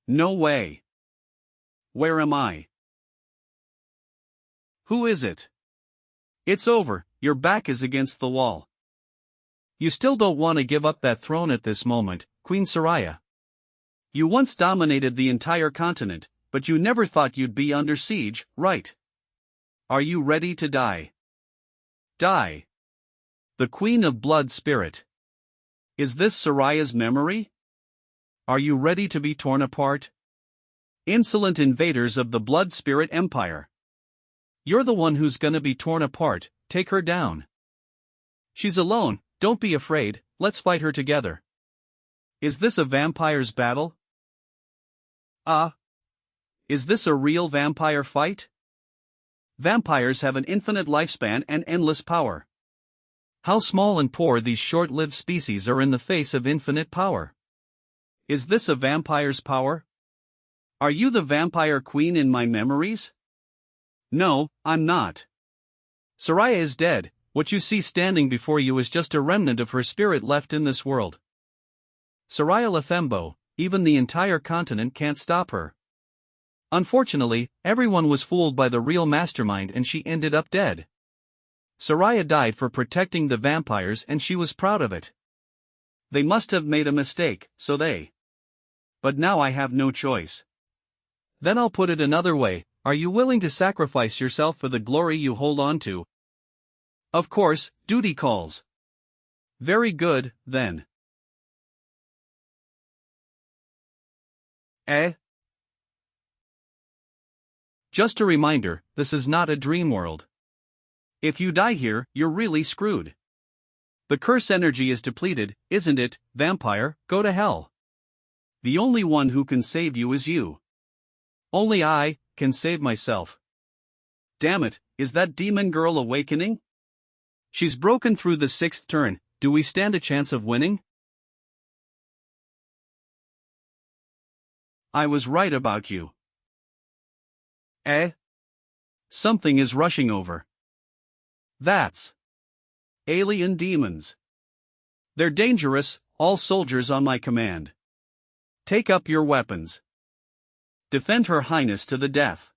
A: No way. Where am I? Who is it? It's over, your back is against the wall. You still don't want to give up that throne at this moment, Queen Soraya. You once dominated the entire continent, but you never thought you'd be under siege, right? Are you ready to die? Die. The Queen of Blood Spirit. Is this Soraya's memory? Are you ready to be torn apart? Insolent invaders of the Blood Spirit Empire. You're the one who's gonna be torn apart. Take her down. She's alone, don't be afraid, let's fight her together. Is this a vampire's battle? Is this a real vampire fight? Vampires have an infinite lifespan and endless power. How small and poor these short-lived species are in the face of infinite power. Is this a vampire's power? Are you the vampire queen in my memories? No, I'm not. Soraya is dead. What you see standing before you is just a remnant of her spirit left in this world. Soraya Lathembo, even the entire continent can't stop her. Unfortunately, everyone was fooled by the real mastermind and she ended up dead. Soraya died for protecting the vampires and she was proud of it. They must have made a mistake, so they. But now I have no choice. Then I'll put it another way, are you willing to sacrifice yourself for the glory you hold on to? Of course, duty calls. Very good, then. Just a reminder, this is not a dream world. If you die here, you're really screwed. The curse energy is depleted, isn't it, vampire? Go to hell. The only one who can save you is you. Only I can save myself. Damn it, is that demon girl awakening? She's broken through the 6th turn. Do we stand a chance of winning? I was right about you. Something is rushing over. That's alien demons. They're dangerous, all soldiers on my command. Take up your weapons. Defend Her Highness to the death.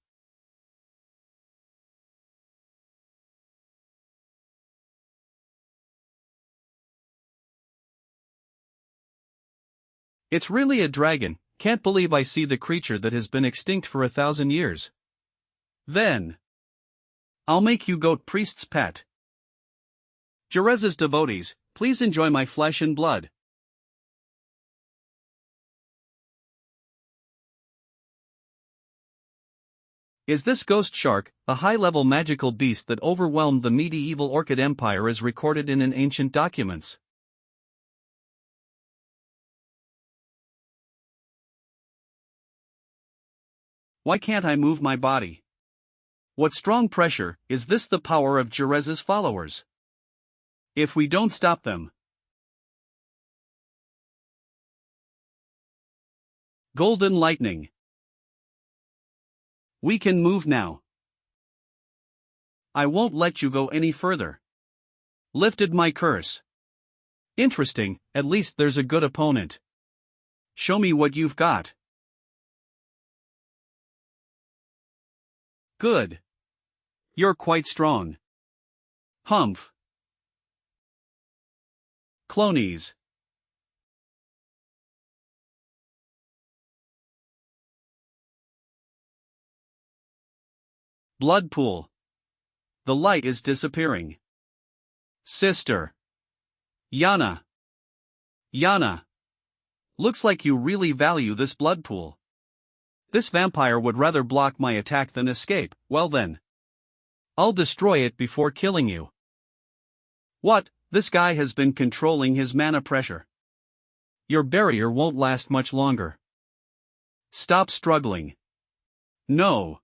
A: It's really a dragon, can't believe I see the creature that has been extinct for 1,000 years. Then I'll make you goat priest's pet. Jerez's devotees, please enjoy my flesh and blood. Is this ghost shark, a high-level magical beast that overwhelmed the medieval Orchid Empire as recorded in ancient documents? Why can't I move my body? What strong pressure, is this the power of Jerez's followers? If we don't stop them. Golden lightning. We can move now. I won't let you go any further. Lifted my curse. Interesting, at least there's a good opponent. Show me what you've got. Good. You're quite strong. Humph. Clonies. Blood pool. The light is disappearing. Sister. Yana. Yana. Looks like you really value this blood pool. This vampire would rather block my attack than escape. Well then. I'll destroy it before killing you. What? This guy has been controlling his mana pressure. Your barrier won't last much longer. Stop struggling. No.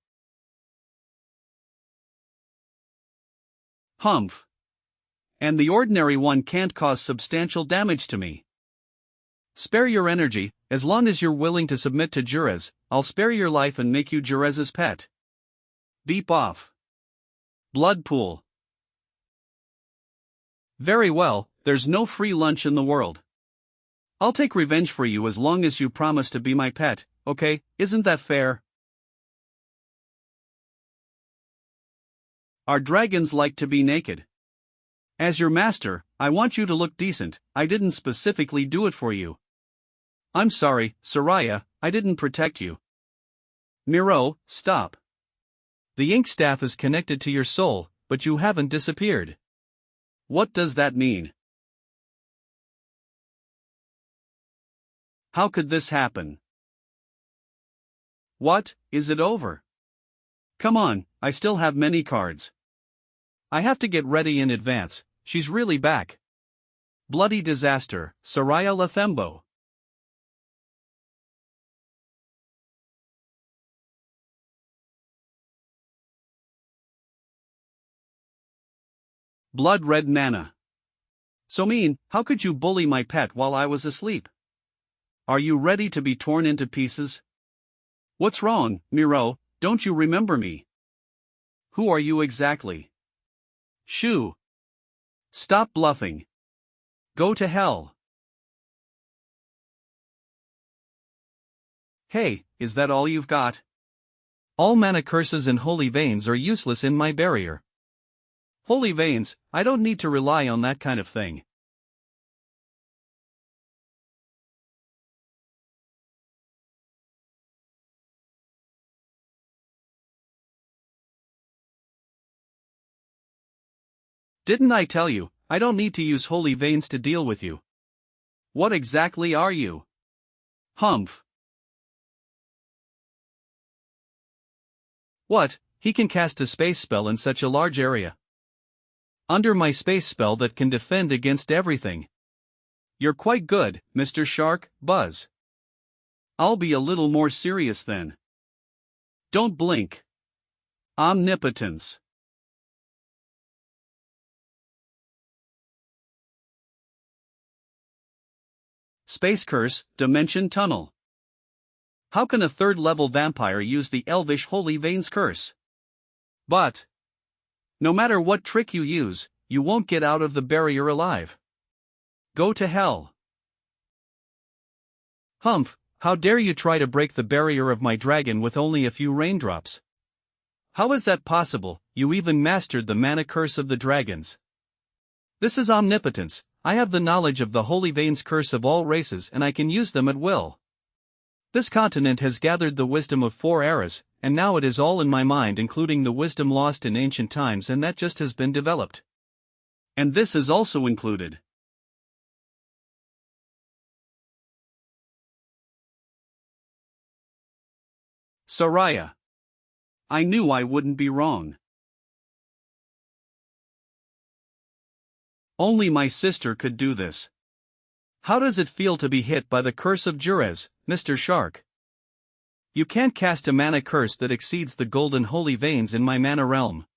A: Humph. And the ordinary one can't cause substantial damage to me. Spare your energy, as long as you're willing to submit to Jerez, I'll spare your life and make you Jerez's pet. Beep off. Blood pool. Very well, there's no free lunch in the world. I'll take revenge for you as long as you promise to be my pet, okay? Isn't that fair? Our dragons like to be naked. As your master, I want you to look decent. I didn't specifically do it for you. I'm sorry, Soraya, I didn't protect you. Miro, stop. The ink staff is connected to your soul, but you haven't disappeared. What does that mean? How could this happen? What, is it over? Come on, I still have many cards. I have to get ready in advance, she's really back. Bloody disaster, Soraya Lathembo. Blood red mana. So mean, how could you bully my pet while I was asleep? Are you ready to be torn into pieces? What's wrong, Miro? Don't you remember me? Who are you exactly? Shoo! Stop bluffing. Go to hell. Hey, is that all you've got? All mana curses and holy veins are useless in my barrier. Holy veins, I don't need to rely on that kind of thing. Didn't I tell you, I don't need to use holy veins to deal with you? What exactly are you? Humph. What, he can cast a space spell in such a large area? Under my space spell that can defend against everything. You're quite good, Mr. Shark, Buzz. I'll be a little more serious then. Don't blink. Omnipotence. Space Curse, Dimension Tunnel. How can a third-level vampire use the Elvish Holy Veins curse? But no matter what trick you use, you won't get out of the barrier alive. Go to hell. Humph, how dare you try to break the barrier of my dragon with only a few raindrops? How is that possible? You even mastered the mana curse of the dragons. This is omnipotence. I have the knowledge of the Holy Veins curse of all races and I can use them at will. This continent has gathered the wisdom of 4 eras, and now it is all in my mind, including the wisdom lost in ancient times, and that just has been developed. And this is also included. Soraya. I knew I wouldn't be wrong. Only my sister could do this. How does it feel to be hit by the curse of Jurez, Mr. Shark? You can't cast a mana curse that exceeds the golden holy veins in my mana realm.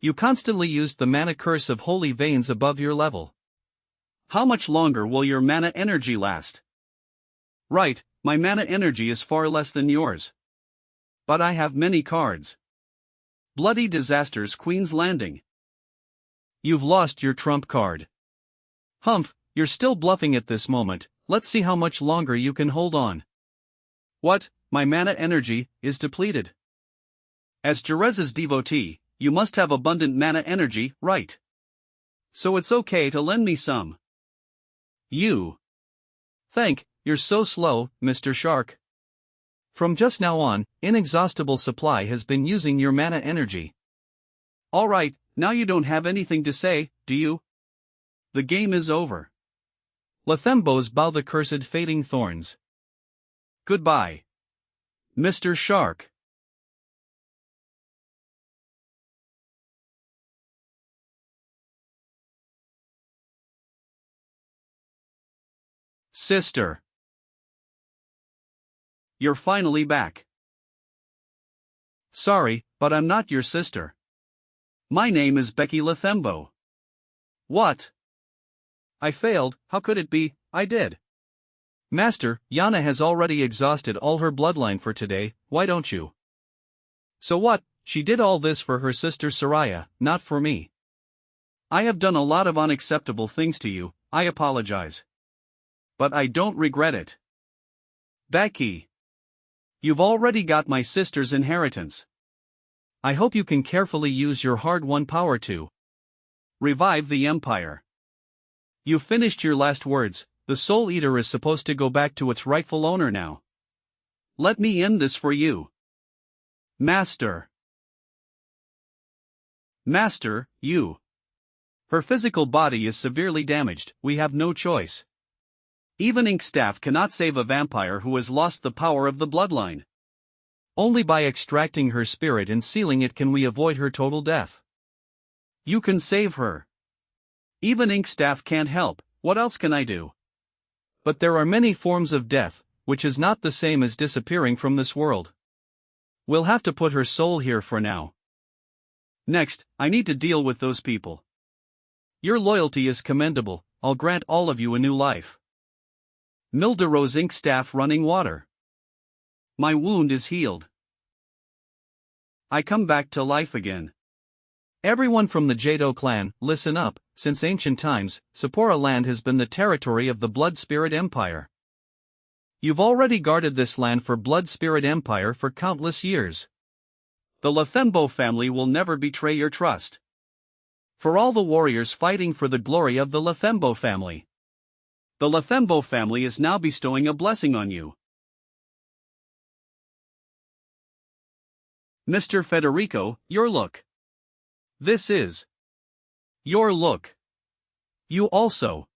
A: You constantly used the mana curse of holy veins above your level. How much longer will your mana energy last? Right, my mana energy is far less than yours. But I have many cards. Bloody Disasters, Queen's Landing. You've lost your trump card. Humph, you're still bluffing at this moment. Let's see how much longer you can hold on. What? My mana energy is depleted. As Jerez's devotee, you must have abundant mana energy, right? So it's okay to lend me some. You. You're so slow, Mr. Shark. From just now on, inexhaustible supply has been using your mana energy. Alright, now you don't have anything to say, do you? The game is over. Lathembos bow the cursed fading thorns. Goodbye, Mr. Shark. Sister. You're finally back. Sorry, but I'm not your sister. My name is Becky Lathembo. What? I failed, how could it be? I did. Master, Yana has already exhausted all her bloodline for today, why don't you? So what, she did all this for her sister Soraya, not for me. I have done a lot of unacceptable things to you, I apologize. But I don't regret it. Becky. You've already got my sister's inheritance. I hope you can carefully use your hard-won power to revive the Empire. You finished your last words, the Soul Eater is supposed to go back to its rightful owner now. Let me end this for you. Master. Master, you. Her physical body is severely damaged, we have no choice. Even Inkstaff cannot save a vampire who has lost the power of the bloodline. Only by extracting her spirit and sealing it can we avoid her total death. You can save her. Even Inkstaff can't help, what else can I do? But there are many forms of death, which is not the same as disappearing from this world. We'll have to put her soul here for now. Next, I need to deal with those people. Your loyalty is commendable, I'll grant all of you a new life. Mildero's ink staff running water. My wound is healed. I come back to life again. Everyone from the Jado clan, listen up. Since ancient times, Sapora land has been the territory of the Blood Spirit Empire. You've already guarded this land for Blood Spirit Empire for countless years. The Lethembo family will never betray your trust. For all the warriors fighting for the glory of the Lethembo family, the Lethembo family is now bestowing a blessing on you. Mr. Federico, your look. This is your look. You also.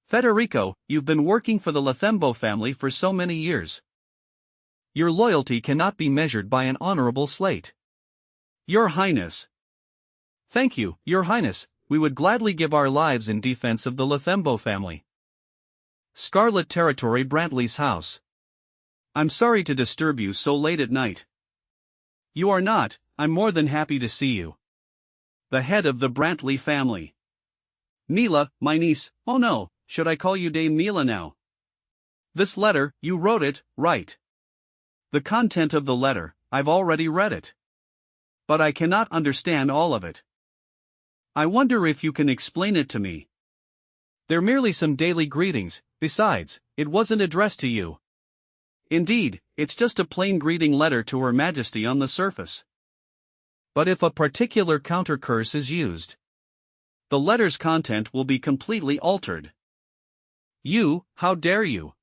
A: Federico, you've been working for the Lethembo family for so many years. Your loyalty cannot be measured by an honorable slate. Your Highness. Thank you, Your Highness, we would gladly give our lives in defense of the Lethembo family. Scarlet Territory Brantley's house. I'm sorry to disturb you so late at night. You are not, I'm more than happy to see you. The head of the Brantley family. Mila, my niece, oh no, should I call you Dame Mila now? This letter, you wrote it, right? The content of the letter, I've already read it. But I cannot understand all of it. I wonder if you can explain it to me. They're merely some daily greetings, besides, it wasn't addressed to you. Indeed, it's just a plain greeting letter to Her Majesty on the surface. But if a particular counter curse is used, the letter's content will be completely altered. You, how dare you?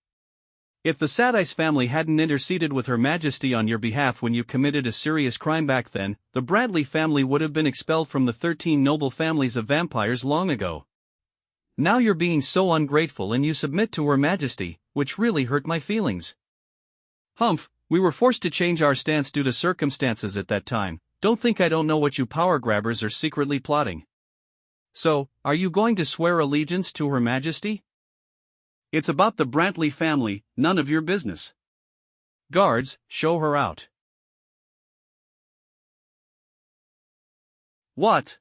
A: If the Sadice family hadn't interceded with Her Majesty on your behalf when you committed a serious crime back then, the Bradley family would have been expelled from the 13 noble families of vampires long ago. Now you're being so ungrateful and you submit to Her Majesty, which really hurt my feelings. Humph, we were forced to change our stance due to circumstances at that time. Don't think I don't know what you power grabbers are secretly plotting. So, are you going to swear allegiance to Her Majesty? It's about the Brantley family, none of your business. Guards, show her out. What?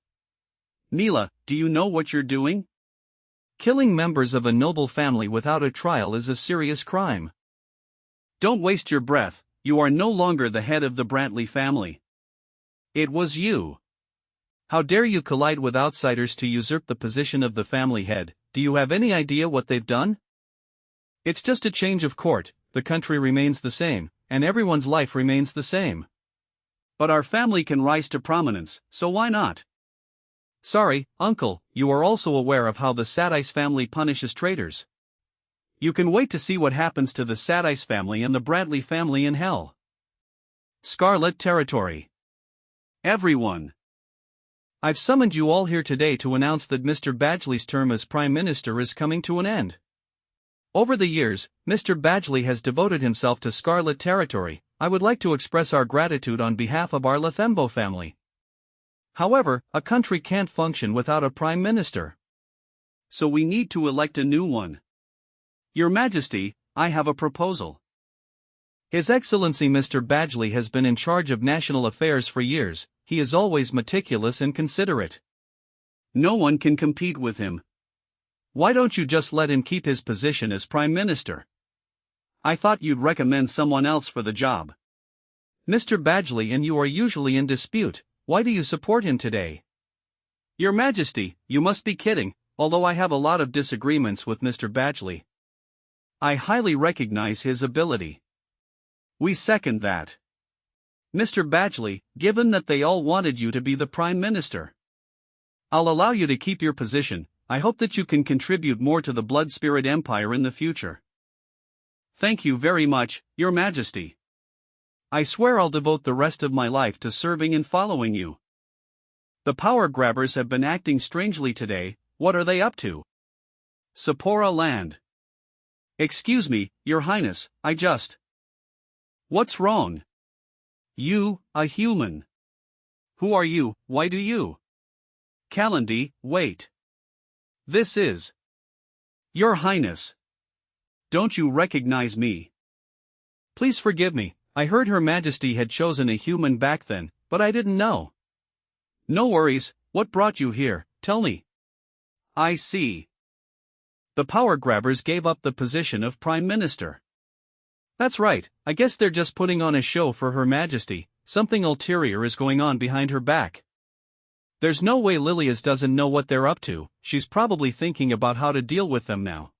A: Mila, do you know what you're doing? Killing members of a noble family without a trial is a serious crime. Don't waste your breath, you are no longer the head of the Brantley family. It was you. How dare you collide with outsiders to usurp the position of the family head? Do you have any idea what they've done? It's just a change of court, the country remains the same, and everyone's life remains the same. But our family can rise to prominence, so why not? Sorry, uncle, you are also aware of how the Sadice family punishes traitors. You can wait to see what happens to the Sadice family and the Bradley family in hell. Scarlet Territory. Everyone. I've summoned you all here today to announce that Mr. Badgley's term as Prime Minister is coming to an end. Over the years, Mr. Badgley has devoted himself to Scarlet Territory. I would like to express our gratitude on behalf of our Lethembo family. However, a country can't function without a Prime Minister. So we need to elect a new one. Your Majesty, I have a proposal. His Excellency Mr. Badgley has been in charge of national affairs for years. He is always meticulous and considerate. No one can compete with him. Why don't you just let him keep his position as Prime Minister? I thought you'd recommend someone else for the job. Mr. Badgley and you are usually in dispute. Why do you support him today? Your Majesty, you must be kidding, although I have a lot of disagreements with Mr. Badgley. I highly recognize his ability. We second that. Mr. Badgley, given that they all wanted you to be the Prime Minister, I'll allow you to keep your position. I hope that you can contribute more to the Blood Spirit Empire in the future. Thank you very much, Your Majesty. I swear I'll devote the rest of my life to serving and following you. The power grabbers have been acting strangely today. What are they up to? Sapora land. Excuse me, Your Highness, What's wrong? You, a human. Who are you? Why do you? Calendly, wait. This is. Your Highness. Don't you recognize me? Please forgive me, I heard Her Majesty had chosen a human back then, but I didn't know. No worries, what brought you here, tell me. I see. The power grabbers gave up the position of Prime Minister. That's right, I guess they're just putting on a show for Her Majesty. Something ulterior is going on behind her back. There's no way Lilias doesn't know what they're up to. She's probably thinking about how to deal with them now.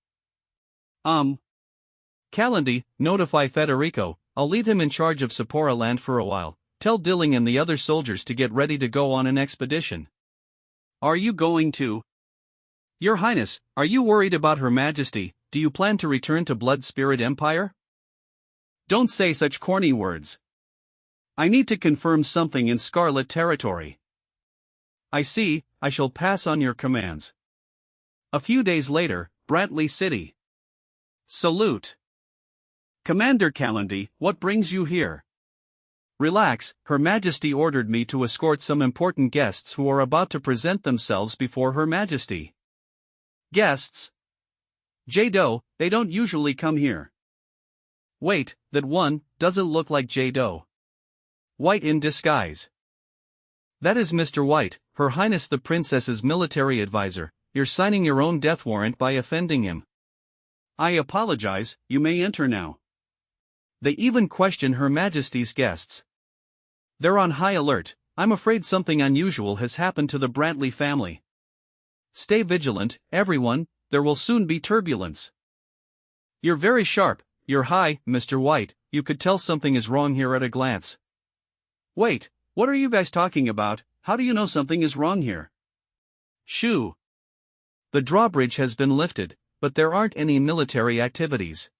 A: Calendly, notify Federico. I'll leave him in charge of Sapporo land for a while. Tell Dilling and the other soldiers to get ready to go on an expedition. Are you going to? Your Highness, are you worried about Her Majesty? Do you plan to return to Blood Spirit Empire? Don't say such corny words. I need to confirm something in Scarlet territory. I see, I shall pass on your commands. A few days later, Brantley City. Salute. Commander Calendly, what brings you here? Relax, Her Majesty ordered me to escort some important guests who are about to present themselves before Her Majesty. Guests? Jado, they don't usually come here. Wait, that one doesn't look like Jado. White in disguise. That is Mr. White, Her Highness the Princess's military advisor. You're signing your own death warrant by offending him. I apologize, you may enter now. They even question Her Majesty's guests. They're on high alert. I'm afraid something unusual has happened to the Brantley family. Stay vigilant, everyone, there will soon be turbulence. You're very sharp, Your High, Mr. White, you could tell something is wrong here at a glance. Wait, what are you guys talking about? How do you know something is wrong here? Shoo. The drawbridge has been lifted, but there aren't any military activities.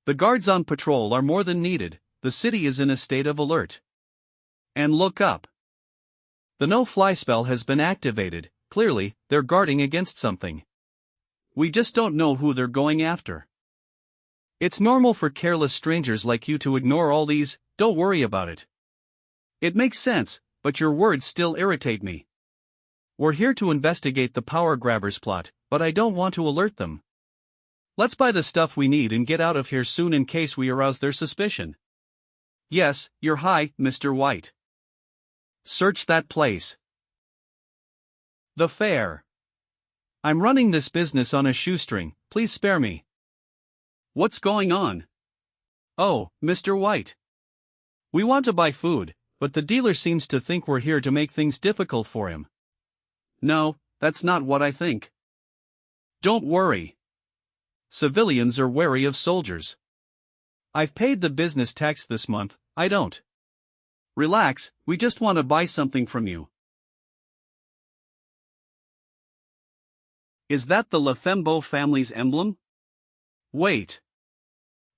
A: The guards on patrol are more than needed, the city is in a state of alert. And look up. The no-fly spell has been activated, clearly, they're guarding against something. We just don't know who they're going after. It's normal for careless strangers like you to ignore all these, don't worry about it. It makes sense, but your words still irritate me. We're here to investigate the power grabbers plot, but I don't want to alert them. Let's buy the stuff we need and get out of here soon in case we arouse their suspicion. Yes, Your High, Mr. White. Search that place. The fair. I'm running this business on a shoestring, please spare me. What's going on? Oh, Mr. White. We want to buy food, but the dealer seems to think we're here to make things difficult for him. No, that's not what I think. Don't worry. Civilians are wary of soldiers. I've paid the business tax this month, I don't. Relax, we just want to buy something from you. Is that the Lefembo family's emblem? Wait.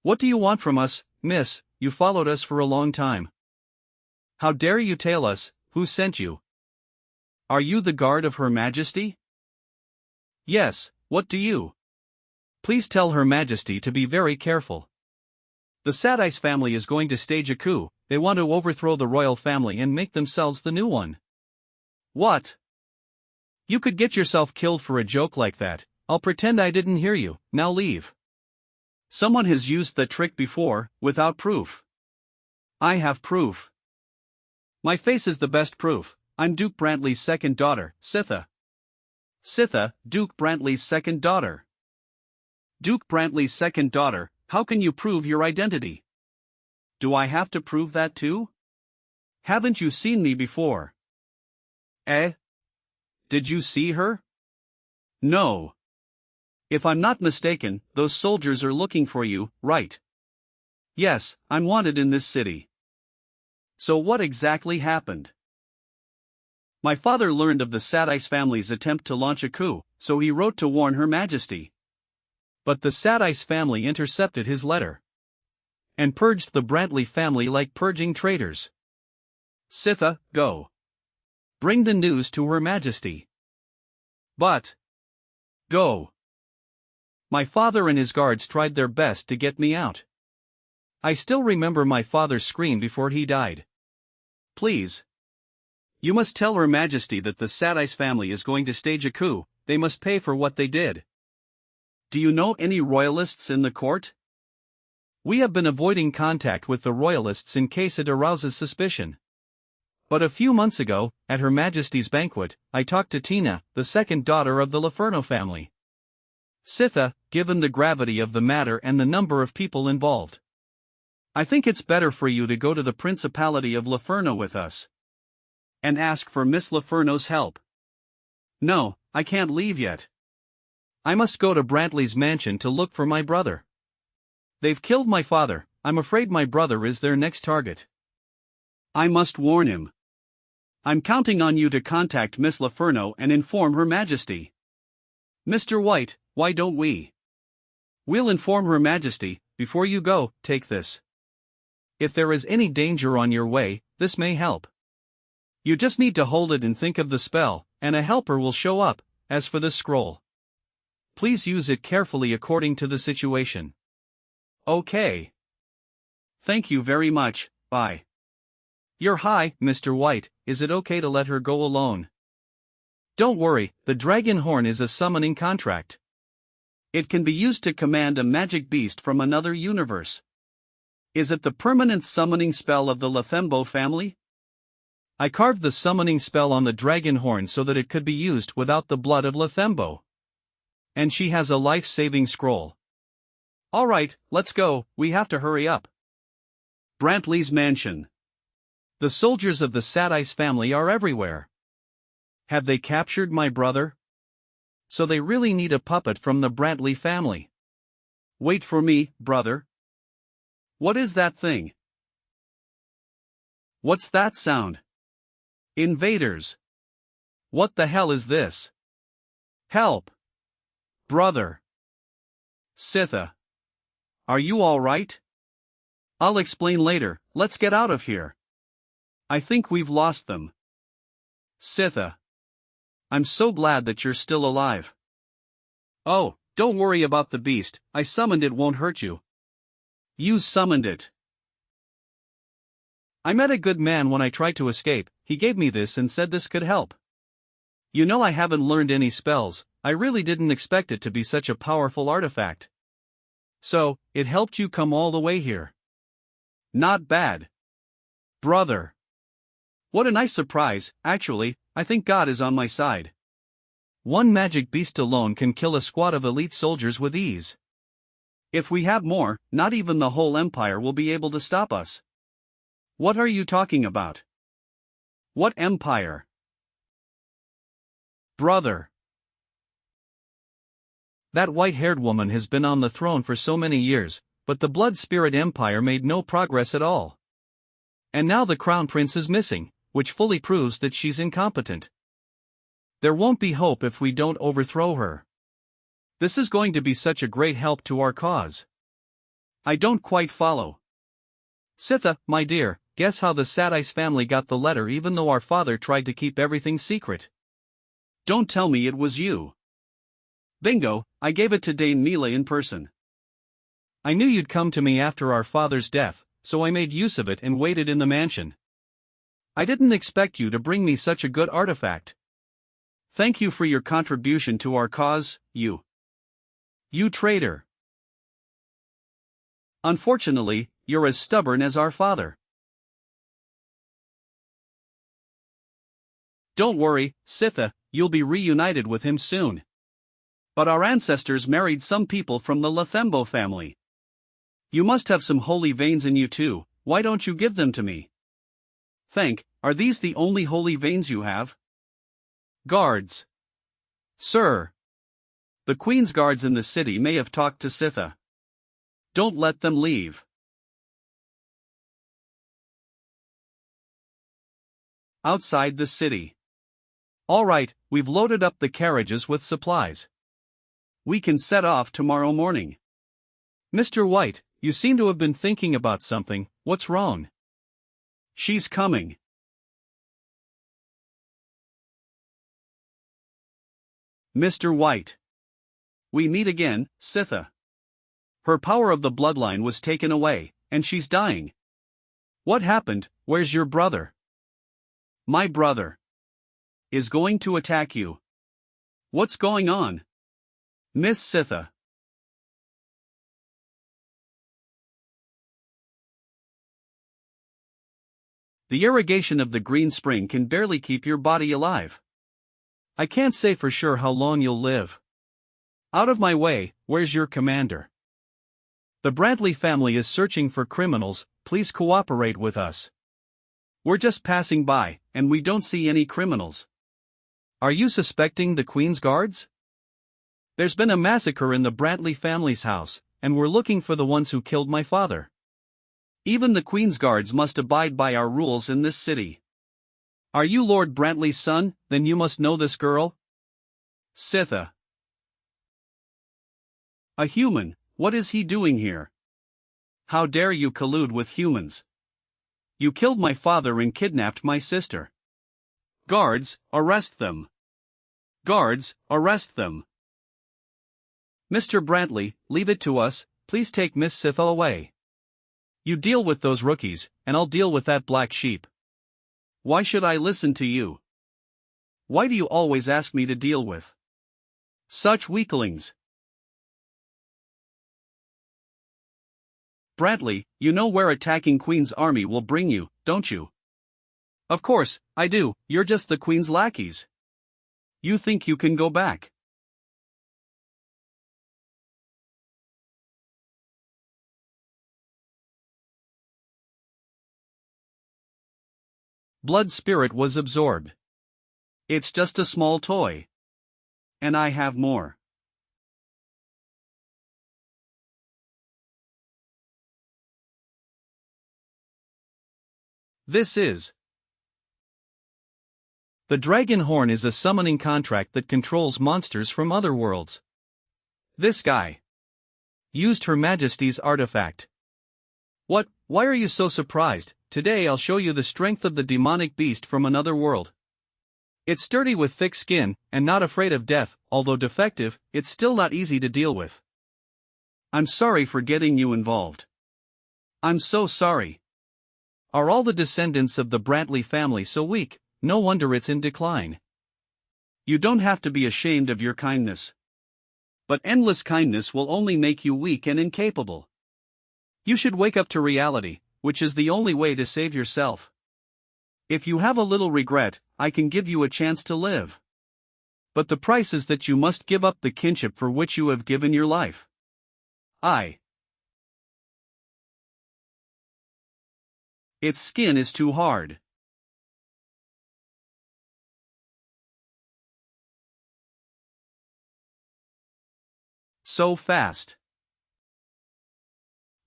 A: What do you want from us, miss? You followed us for a long time. How dare you tell us, who sent you? Are you the guard of Her Majesty? Yes, what do you? Please tell Her Majesty to be very careful. The Sadice family is going to stage a coup. They want to overthrow the royal family and make themselves the new one. What? You could get yourself killed for a joke like that. I'll pretend I didn't hear you, now leave. Someone has used that trick before, without proof. I have proof. My face is the best proof. I'm Duke Brantley's second daughter, Sitha. Sitha, Duke Brantley's second daughter. Duke Brantley's second daughter, how can you prove your identity? Do I have to prove that too? Haven't you seen me before? Eh? Did you see her? No. If I'm not mistaken, those soldiers are looking for you, right? Yes, I'm wanted in this city. So what exactly happened? My father learned of the Sadice family's attempt to launch a coup, so he wrote to warn Her Majesty. But the Sadice family intercepted his letter and purged the Brantley family like purging traitors. Sitha, go. Bring the news to Her Majesty. But go. My father and his guards tried their best to get me out. I still remember my father's scream before he died. Please. You must tell Her Majesty that the Sadice family is going to stage a coup. They must pay for what they did. Do you know any royalists in the court? We have been avoiding contact with the royalists in case it arouses suspicion. But a few months ago, at Her Majesty's banquet, I talked to Tina, the second daughter of the Laferno family. Sitha, given the gravity of the matter and the number of people involved. I think it's better for you to go to the Principality of Laferno with us. And ask for Miss Laferno's help. No, I can't leave yet. I must go to Brantley's mansion to look for my brother. They've killed my father, I'm afraid my brother is their next target. I must warn him. I'm counting on you to contact Miss Laferno and inform Her Majesty. Mr. White, why don't we? We'll inform Her Majesty. Before you go, take this. If there is any danger on your way, this may help. You just need to hold it and think of the spell, and a helper will show up. As for this scroll, please use it carefully according to the situation. Okay. Thank you very much, bye. You're high, Mr. White, is it okay to let her go alone? Don't worry, the dragon horn is a summoning contract. It can be used to command a magic beast from another universe. Is it the permanent summoning spell of the Lathembo family? I carved the summoning spell on the dragon horn so that it could be used without the blood of Lathembo. And she has a life-saving scroll. Alright, let's go, we have to hurry up. Brantley's mansion. The soldiers of the Sadice family are everywhere. Have they captured my brother? So they really need a puppet from the Brantley family. Wait for me, brother. What is that thing? What's that sound? Invaders. What the hell is this? Help! Brother. Sitha. Are you alright? I'll explain later, let's get out of here. I think we've lost them. Sitha. I'm so glad that you're still alive. Oh, don't worry about the beast, I summoned it won't hurt you. You summoned it. I met a good man when I tried to escape, he gave me this and said this could help. You know I haven't learned any spells, I really didn't expect it to be such a powerful artifact. So, it helped you come all the way here. Not bad. Brother. What a nice surprise, actually, I think God is on my side. One magic beast alone can kill a squad of elite soldiers with ease. If we have more, not even the whole empire will be able to stop us. What are you talking about? What empire? Brother. That white-haired woman has been on the throne for so many years, but the Blood Spirit Empire made no progress at all. And now the Crown Prince is missing, which fully proves that she's incompetent. There won't be hope if we don't overthrow her. This is going to be such a great help to our cause. I don't quite follow. Sitha, my dear, guess how the Sadice family got the letter even though our father tried to keep everything secret? Don't tell me it was you. Bingo, I gave it to Dame Mila in person. I knew you'd come to me after our father's death, so I made use of it and waited in the mansion. I didn't expect you to bring me such a good artifact. Thank you for your contribution to our cause, you traitor. Unfortunately, you're as stubborn as our father. Don't worry, Sitha, you'll be reunited with him soon. But our ancestors married some people from the Lathembo family. You must have some holy veins in you too, why don't you give them to me? Are these the only holy veins you have? Guards. Sir. The Queen's guards in the city may have talked to Sitha. Don't let them leave. Outside the city. Alright, we've loaded up the carriages with supplies. We can set off tomorrow morning. Mr. White, you seem to have been thinking about something, what's wrong? She's coming. Mr. White. We meet again, Sitha. Her power of the bloodline was taken away, and she's dying. What happened? Where's your brother? My brother is going to attack you. What's going on? Miss Sitha. The irrigation of the green spring can barely keep your body alive. I can't say for sure how long you'll live. Out of my way, where's your commander? The Bradley family is searching for criminals, please cooperate with us. We're just passing by, and we don't see any criminals. Are you suspecting the Queen's guards? There's been a massacre in the Bradley family's house, and we're looking for the ones who killed my father. Even the Queen's guards must abide by our rules in this city. Are you Lord Bradley's son? Then you must know this girl? Sitha. A human, what is he doing here? How dare you collude with humans? You killed my father and kidnapped my sister. Guards, arrest them. Guards, arrest them. Mr. Bradley, leave it to us, please take Miss Sitha away. You deal with those rookies, and I'll deal with that black sheep. Why should I listen to you? Why do you always ask me to deal with such weaklings? Bradley, you know where attacking Queen's army will bring you, don't you? Of course, I do, you're just the Queen's lackeys. You think you can go back? Blood Spirit was absorbed. It's just a small toy. And I have more. This is. The Dragon Horn is a summoning contract that controls monsters from other worlds. This guy used Her Majesty's artifact. What? Why are you so surprised? Today I'll show you the strength of the demonic beast from another world. It's sturdy with thick skin, and not afraid of death, although defective, it's still not easy to deal with. I'm sorry for getting you involved. I'm so sorry. Are all the descendants of the Bradley family so weak? No wonder it's in decline. You don't have to be ashamed of your kindness. But endless kindness will only make you weak and incapable. You should wake up to reality, which is the only way to save yourself. If you have a little regret, I can give you a chance to live. But the price is that you must give up the kinship for which you have given your life. Its skin is too hard. So fast.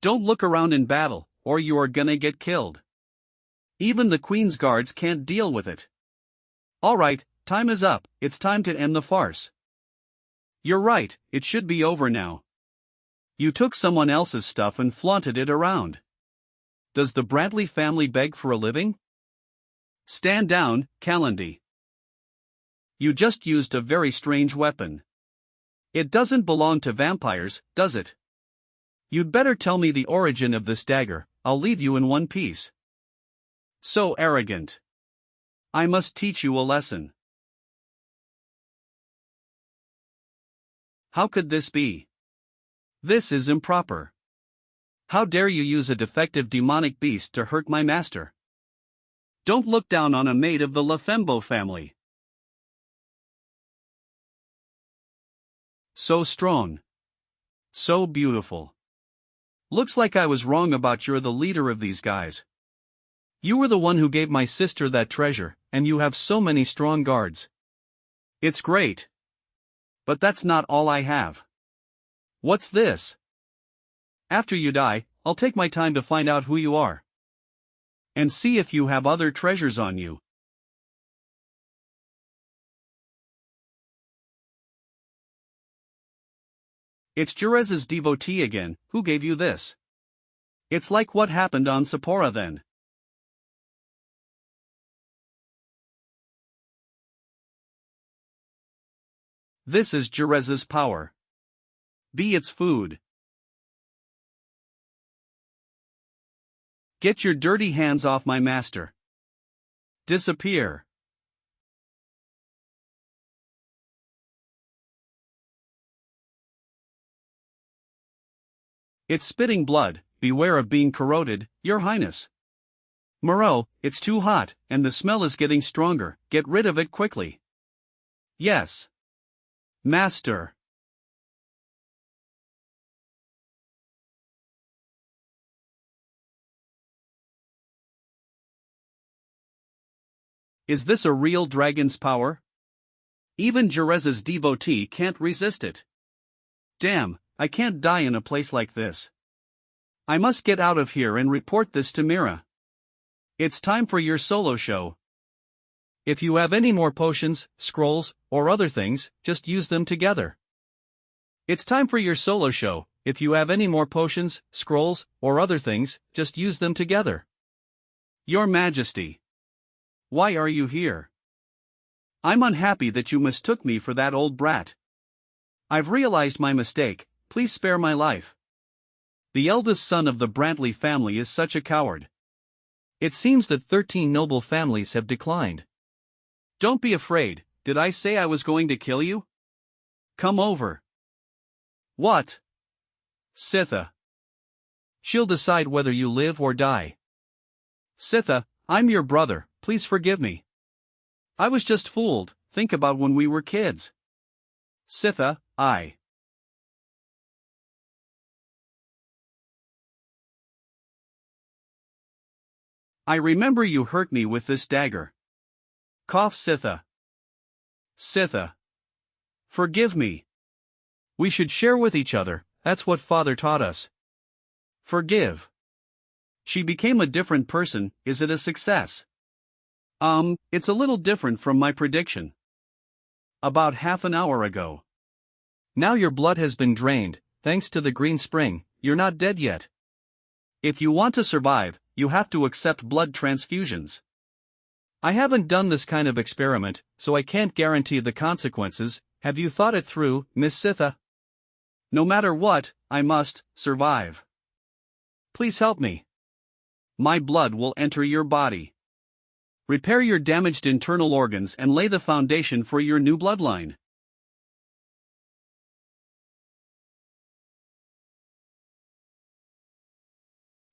A: Don't look around in battle, or you are gonna get killed. Even the Queen's guards can't deal with it. Alright, time is up, it's time to end the farce. You're right, it should be over now. You took someone else's stuff and flaunted it around. Does the Bradley family beg for a living? Stand down, Calendly. You just used a very strange weapon. It doesn't belong to vampires, does it? You'd better tell me the origin of this dagger, I'll leave you in one piece. So arrogant. I must teach you a lesson. How could this be? This is improper. How dare you use a defective demonic beast to hurt my master? Don't look down on a maid of the Lefembo family. So strong. So beautiful. Looks like I was wrong about you're the leader of these guys. You were the one who gave my sister that treasure, and you have so many strong guards. It's great. But that's not all I have. What's this? After you die, I'll take my time to find out who you are. And see if you have other treasures on you. It's Jerez's devotee again, who gave you this? It's like what happened on Sapporo then. This is Jerez's power. Be its food. Get your dirty hands off my master. Disappear. It's spitting blood, beware of being corroded, Your Highness. Moreau, it's too hot, and the smell is getting stronger, get rid of it quickly. Yes. Master. Is this a real dragon's power? Even Jerez's devotee can't resist it. Damn, I can't die in a place like this. I must get out of here and report this to Mira. It's time for your solo show. If you have any more potions, scrolls, or other things, just use them together. It's time for your solo show. If you have any more potions, scrolls, or other things, just use them together. Your Majesty. Why are you here? I'm unhappy that you mistook me for that old brat. I've realized my mistake, please spare my life. The eldest son of the Brantley family is such a coward. It seems that 13 noble families have declined. Don't be afraid, did I say I was going to kill you? Come over. What? Sitha. She'll decide whether you live or die. Sitha, I'm your brother, please forgive me. I was just fooled, think about when we were kids. Sitha, I remember you hurt me with this dagger. Cough Sitha. Sitha. Forgive me. We should share with each other, that's what Father taught us. Forgive. She became a different person, is it a success? It's a little different from my prediction. About half an hour ago. Now your blood has been drained, thanks to the green spring, you're not dead yet. If you want to survive, you have to accept blood transfusions. I haven't done this kind of experiment, so I can't guarantee the consequences. Have you thought it through, Miss Sitha? No matter what, I must survive. Please help me. My blood will enter your body. Repair your damaged internal organs and lay the foundation for your new bloodline.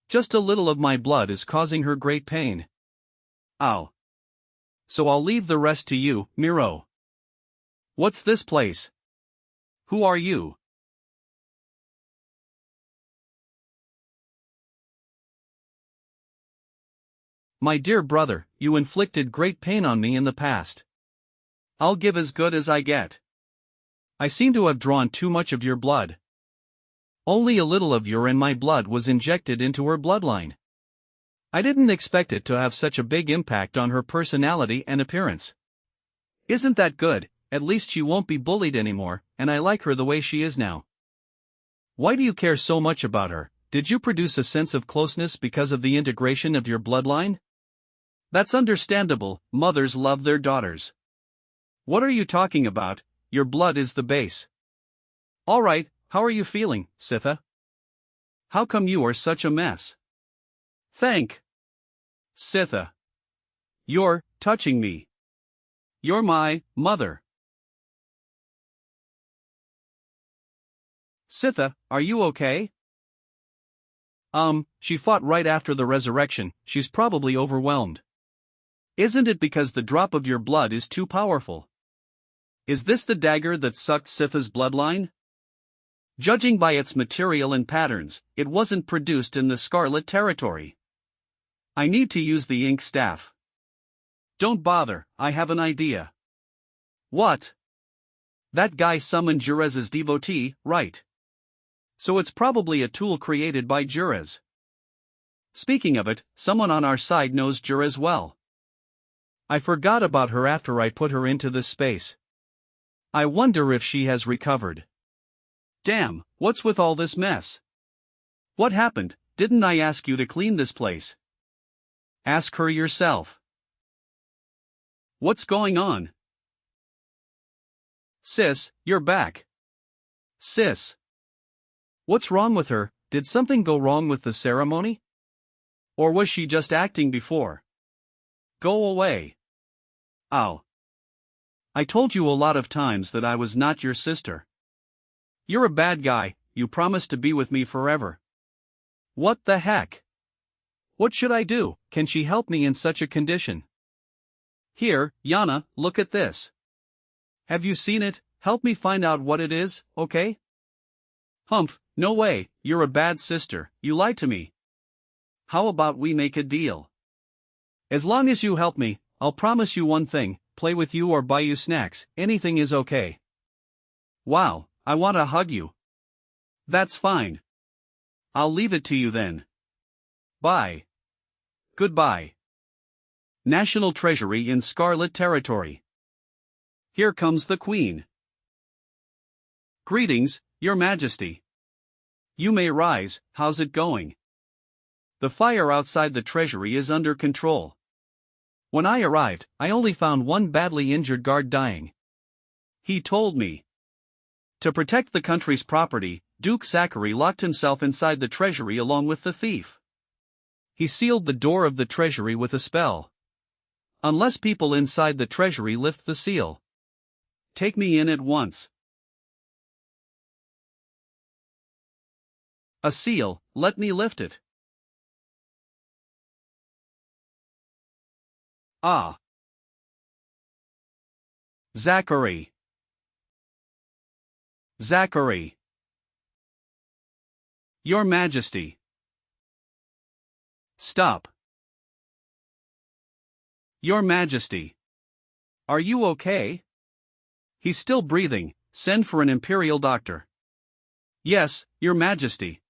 A: Just a little of my blood is causing her great pain. Ow. So I'll leave the rest to you, Miro. What's this place? Who are you? My dear brother, you inflicted great pain on me in the past. I'll give as good as I get. I seem to have drawn too much of your blood. Only a little of your and my blood was injected into her bloodline. I didn't expect it to have such a big impact on her personality and appearance. Isn't that good? At least she won't be bullied anymore, and I like her the way she is now. Why do you care so much about her? Did you produce a sense of closeness because of the integration of your bloodline? That's understandable, mothers love their daughters. What are you talking about? Your blood is the base. Alright, how are you feeling, Sitha? How come you are such a mess? Thank Sitha. You're touching me. You're my mother. Sitha, are you okay? She fought right after the resurrection, she's probably overwhelmed. Isn't it because the drop of your blood is too powerful? Is this the dagger that sucked Sitha's bloodline? Judging by its material and patterns, it wasn't produced in the Scarlet Territory. I need to use the ink staff. Don't bother, I have an idea. What? That guy summoned Jerez's devotee, right? So it's probably a tool created by Jerez. Speaking of it, someone on our side knows Jerez well. I forgot about her after I put her into this space. I wonder if she has recovered. Damn, what's with all this mess? What happened? Didn't I ask you to clean this place? Ask her yourself. What's going on? Sis, you're back. Sis. What's wrong with her? Did something go wrong with the ceremony? Or was she just acting before? Go away. Ow. I told you a lot of times that I was not your sister. You're a bad guy, you promised to be with me forever. What the heck? What should I do? Can she help me in such a condition? Here, Yana, look at this. Have you seen it? Help me find out what it is, okay? Humph, no way, you're a bad sister, you lied to me. How about we make a deal? As long as you help me, I'll promise you one thing, play with you or buy you snacks, anything is okay. Wow, I want to hug you. That's fine. I'll leave it to you then. Bye. Goodbye. National Treasury in Scarlet Territory. Here comes the Queen. Greetings, Your Majesty. You may rise, how's it going? The fire outside the treasury is under control. When I arrived, I only found one badly injured guard dying. He told me. To protect the country's property, Duke Zachary locked himself inside the treasury along with the thief. He sealed the door of the treasury with a spell. Unless people inside the treasury lift the seal. Take me in at once. A seal, let me lift it. Ah. Zachary. Zachary. Your Majesty. Stop. Your Majesty. Are you okay? He's still breathing, send for an imperial doctor. Yes, Your Majesty.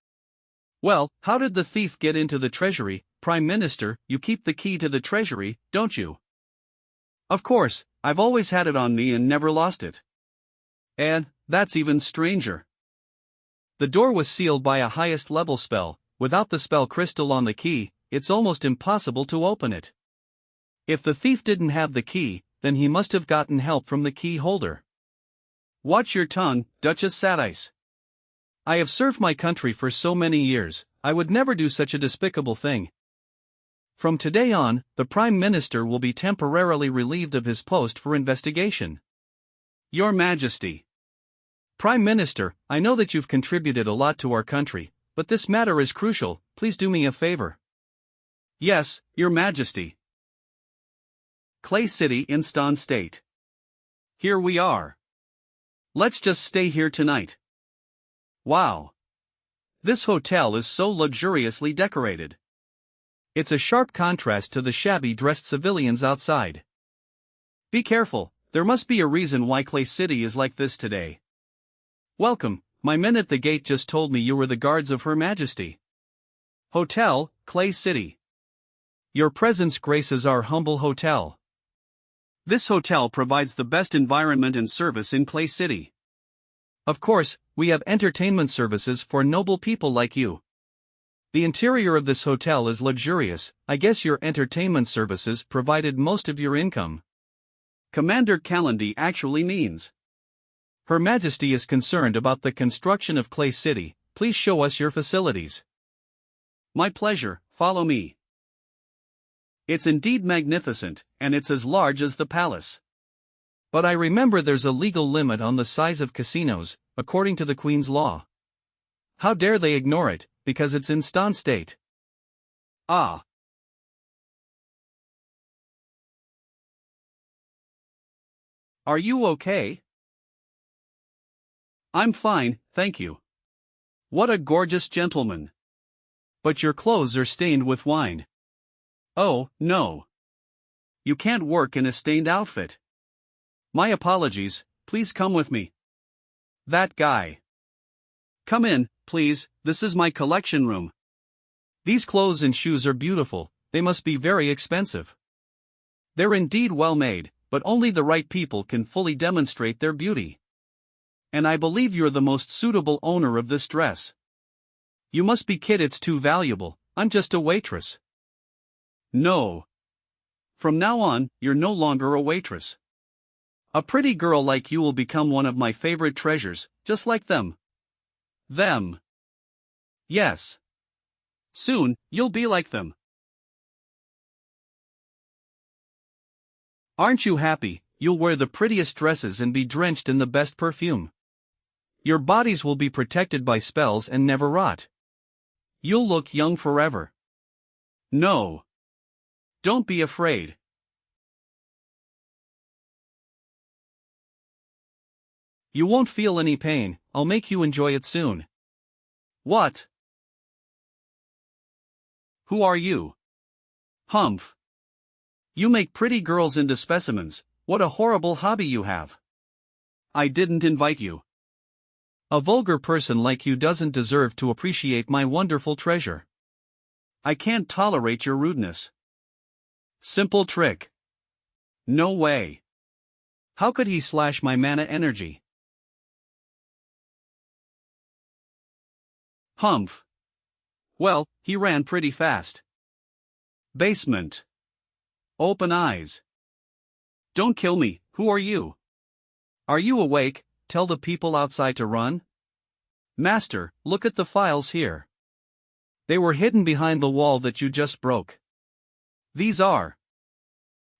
A: Well, how did the thief get into the treasury? Prime Minister, you keep the key to the treasury, don't you? Of course, I've always had it on me and never lost it. And, that's even stranger. The door was sealed by a highest level spell. Without the spell crystal on the key, it's almost impossible to open it. If the thief didn't have the key, then he must have gotten help from the key holder. Watch your tongue, Duchess Sadice. I have served my country for so many years, I would never do such a despicable thing. From today on, the Prime Minister will be temporarily relieved of his post for investigation. Your Majesty. Prime Minister, I know that you've contributed a lot to our country, but this matter is crucial, please do me a favor. Yes, Your Majesty. Clay City in Stan State. Here we are. Let's just stay here tonight. Wow. This hotel is so luxuriously decorated. It's a sharp contrast to the shabby dressed civilians outside. Be careful, there must be a reason why Clay City is like this today. Welcome, my men at the gate just told me you were the guards of Her Majesty. Hotel, Clay City. Your presence graces our humble hotel. This hotel provides the best environment and service in Clay City. Of course, we have entertainment services for noble people like you. The interior of this hotel is luxurious, I guess your entertainment services provided most of your income. Commander Calendy actually means. Her Majesty is concerned about the construction of Clay City, please show us your facilities. My pleasure, follow me. It's indeed magnificent, and it's as large as the palace. But I remember there's a legal limit on the size of casinos, according to the Queen's law. How dare they ignore it, because it's in Stan State. Ah. Are you okay? I'm fine, thank you. What a gorgeous gentleman. But your clothes are stained with wine. Oh, no. You can't work in a stained outfit. My apologies, please come with me. That guy. Come in, please, this is my collection room. These clothes and shoes are beautiful, they must be very expensive. They're indeed well made, but only the right people can fully demonstrate their beauty. And I believe you're the most suitable owner of this dress. You must be kidding, it's too valuable, I'm just a waitress. No. From now on, you're no longer a waitress. A pretty girl like you will become one of my favorite treasures, just like them. Them. Yes. Soon, you'll be like them. Aren't you happy? You'll wear the prettiest dresses and be drenched in the best perfume. Your bodies will be protected by spells and never rot. You'll look young forever. No. Don't be afraid. You won't feel any pain, I'll make you enjoy it soon. What? Who are you? Humph. You make pretty girls into specimens. What a horrible hobby you have. I didn't invite you. A vulgar person like you doesn't deserve to appreciate my wonderful treasure. I can't tolerate your rudeness. Simple trick. No way. How could he slash my mana energy? Humph. Well, he ran pretty fast. Basement. Open eyes. Don't kill me, who are you? Are you awake? Tell the people outside to run? Master, look at the files here. They were hidden behind the wall that you just broke. These are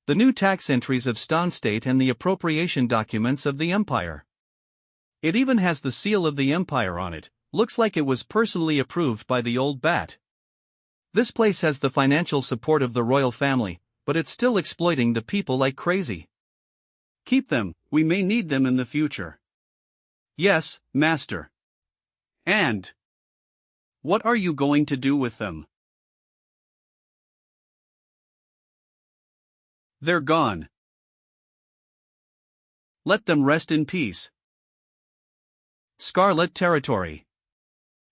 A: the new tax entries of Stan State and the appropriation documents of the Empire. It even has the seal of the Empire on it, looks like it was personally approved by the old bat. This place has the financial support of the royal family, but it's still exploiting the people like crazy. Keep them, we may need them in the future. Yes, Master. And what are you going to do with them? They're gone. Let them rest in peace. Scarlet Territory.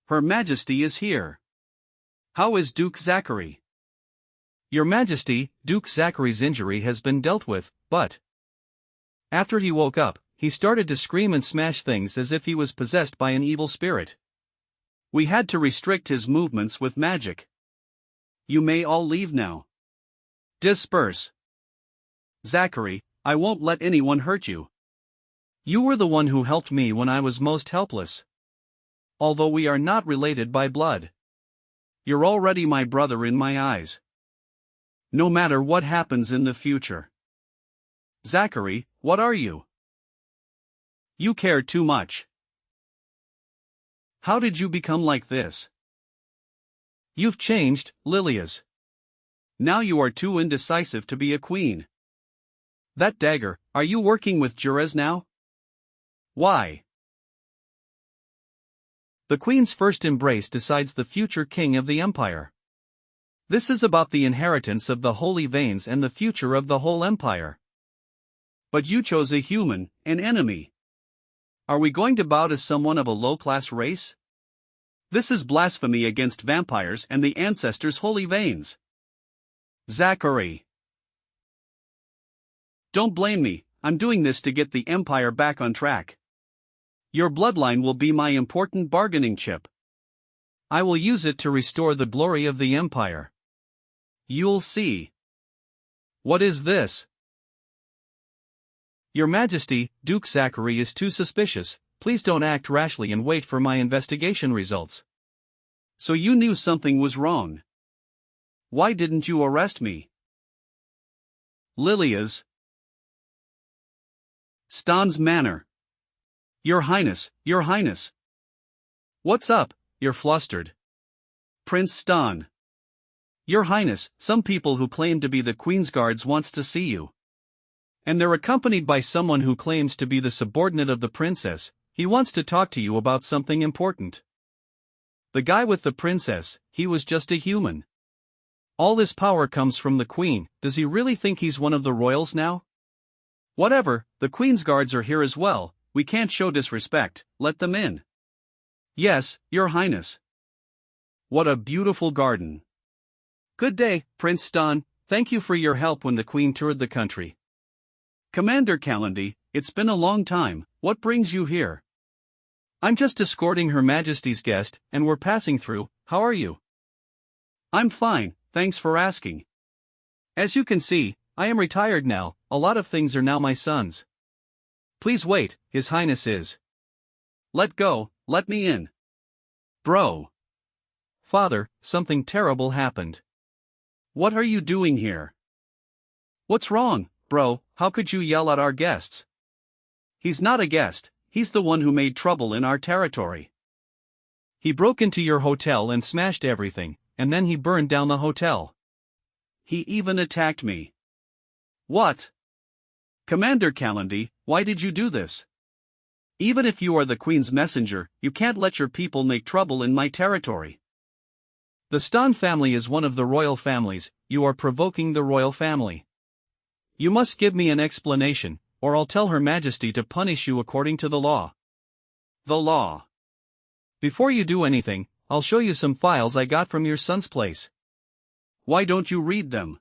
A: Her Majesty is here. How is Duke Zachary? Your Majesty, Duke Zachary's injury has been dealt with, but after he woke up, he started to scream and smash things as if he was possessed by an evil spirit. We had to restrict his movements with magic. You may all leave now. Disperse. Zachary, I won't let anyone hurt you. You were the one who helped me when I was most helpless. Although we are not related by blood. You're already my brother in my eyes. No matter what happens in the future. Zachary, what are you? You care too much. How did you become like this? You've changed, Lilias. Now you are too indecisive to be a queen. That dagger, are you working with Jerez now? Why? The queen's first embrace decides the future king of the empire. This is about the inheritance of the holy veins and the future of the whole empire. But you chose a human, an enemy. Are we going to bow to someone of a low-class race? This is blasphemy against vampires and the ancestors' holy veins. Zachary. Don't blame me, I'm doing this to get the empire back on track. Your bloodline will be my important bargaining chip. I will use it to restore the glory of the empire. You'll see. What is this? Your Majesty, Duke Zachary is too suspicious, please don't act rashly and wait for my investigation results. So you knew something was wrong. Why didn't you arrest me? Lilias. Stan's Manor. Your Highness, Your Highness. What's up, you're flustered. Prince Stan. Your Highness, some people who claim to be the Queen's Guards wants to see you. And they're accompanied by someone who claims to be the subordinate of the princess. He wants to talk to you about something important. The guy with the princess, he was just a human. All this power comes from the Queen, does he really think he's one of the royals now? Whatever, the Queen's Guards are here as well, we can't show disrespect, let them in. Yes, Your Highness. What a beautiful garden. Good day, Prince Stan, thank you for your help when the Queen toured the country. Commander Calendy, it's been a long time, what brings you here? I'm just escorting Her Majesty's guest, and we're passing through, how are you? I'm fine, thanks for asking. As you can see, I am retired now, a lot of things are now my son's. Please wait, His Highness is. Let go, let me in. Bro. Father, something terrible happened. What are you doing here? What's wrong, bro, how could you yell at our guests? He's not a guest, he's the one who made trouble in our territory. He broke into your hotel and smashed everything, and then he burned down the hotel. He even attacked me. What? Commander Calendy, why did you do this? Even if you are the Queen's messenger, you can't let your people make trouble in my territory. The Stan family is one of the royal families, you are provoking the royal family. You must give me an explanation, or I'll tell Her Majesty to punish you according to the law. The law. Before you do anything, I'll show you some files I got from your son's place. Why don't you read them?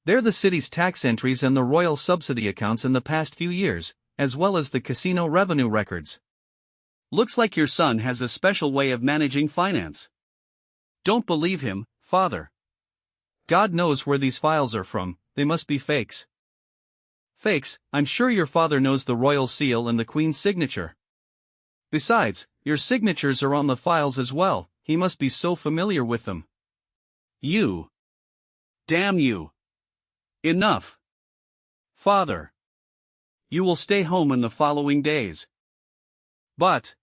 A: They're the city's tax entries and the royal subsidy accounts in the past few years, as well as the casino revenue records. Looks like your son has a special way of managing finance. Don't believe him, father. God knows where these files are from, they must be fakes. Fakes? I'm sure your father knows the royal seal and the Queen's signature. Besides, your signatures are on the files as well, he must be so familiar with them. You. Damn you. Enough. Father. You will stay home in the following days. But.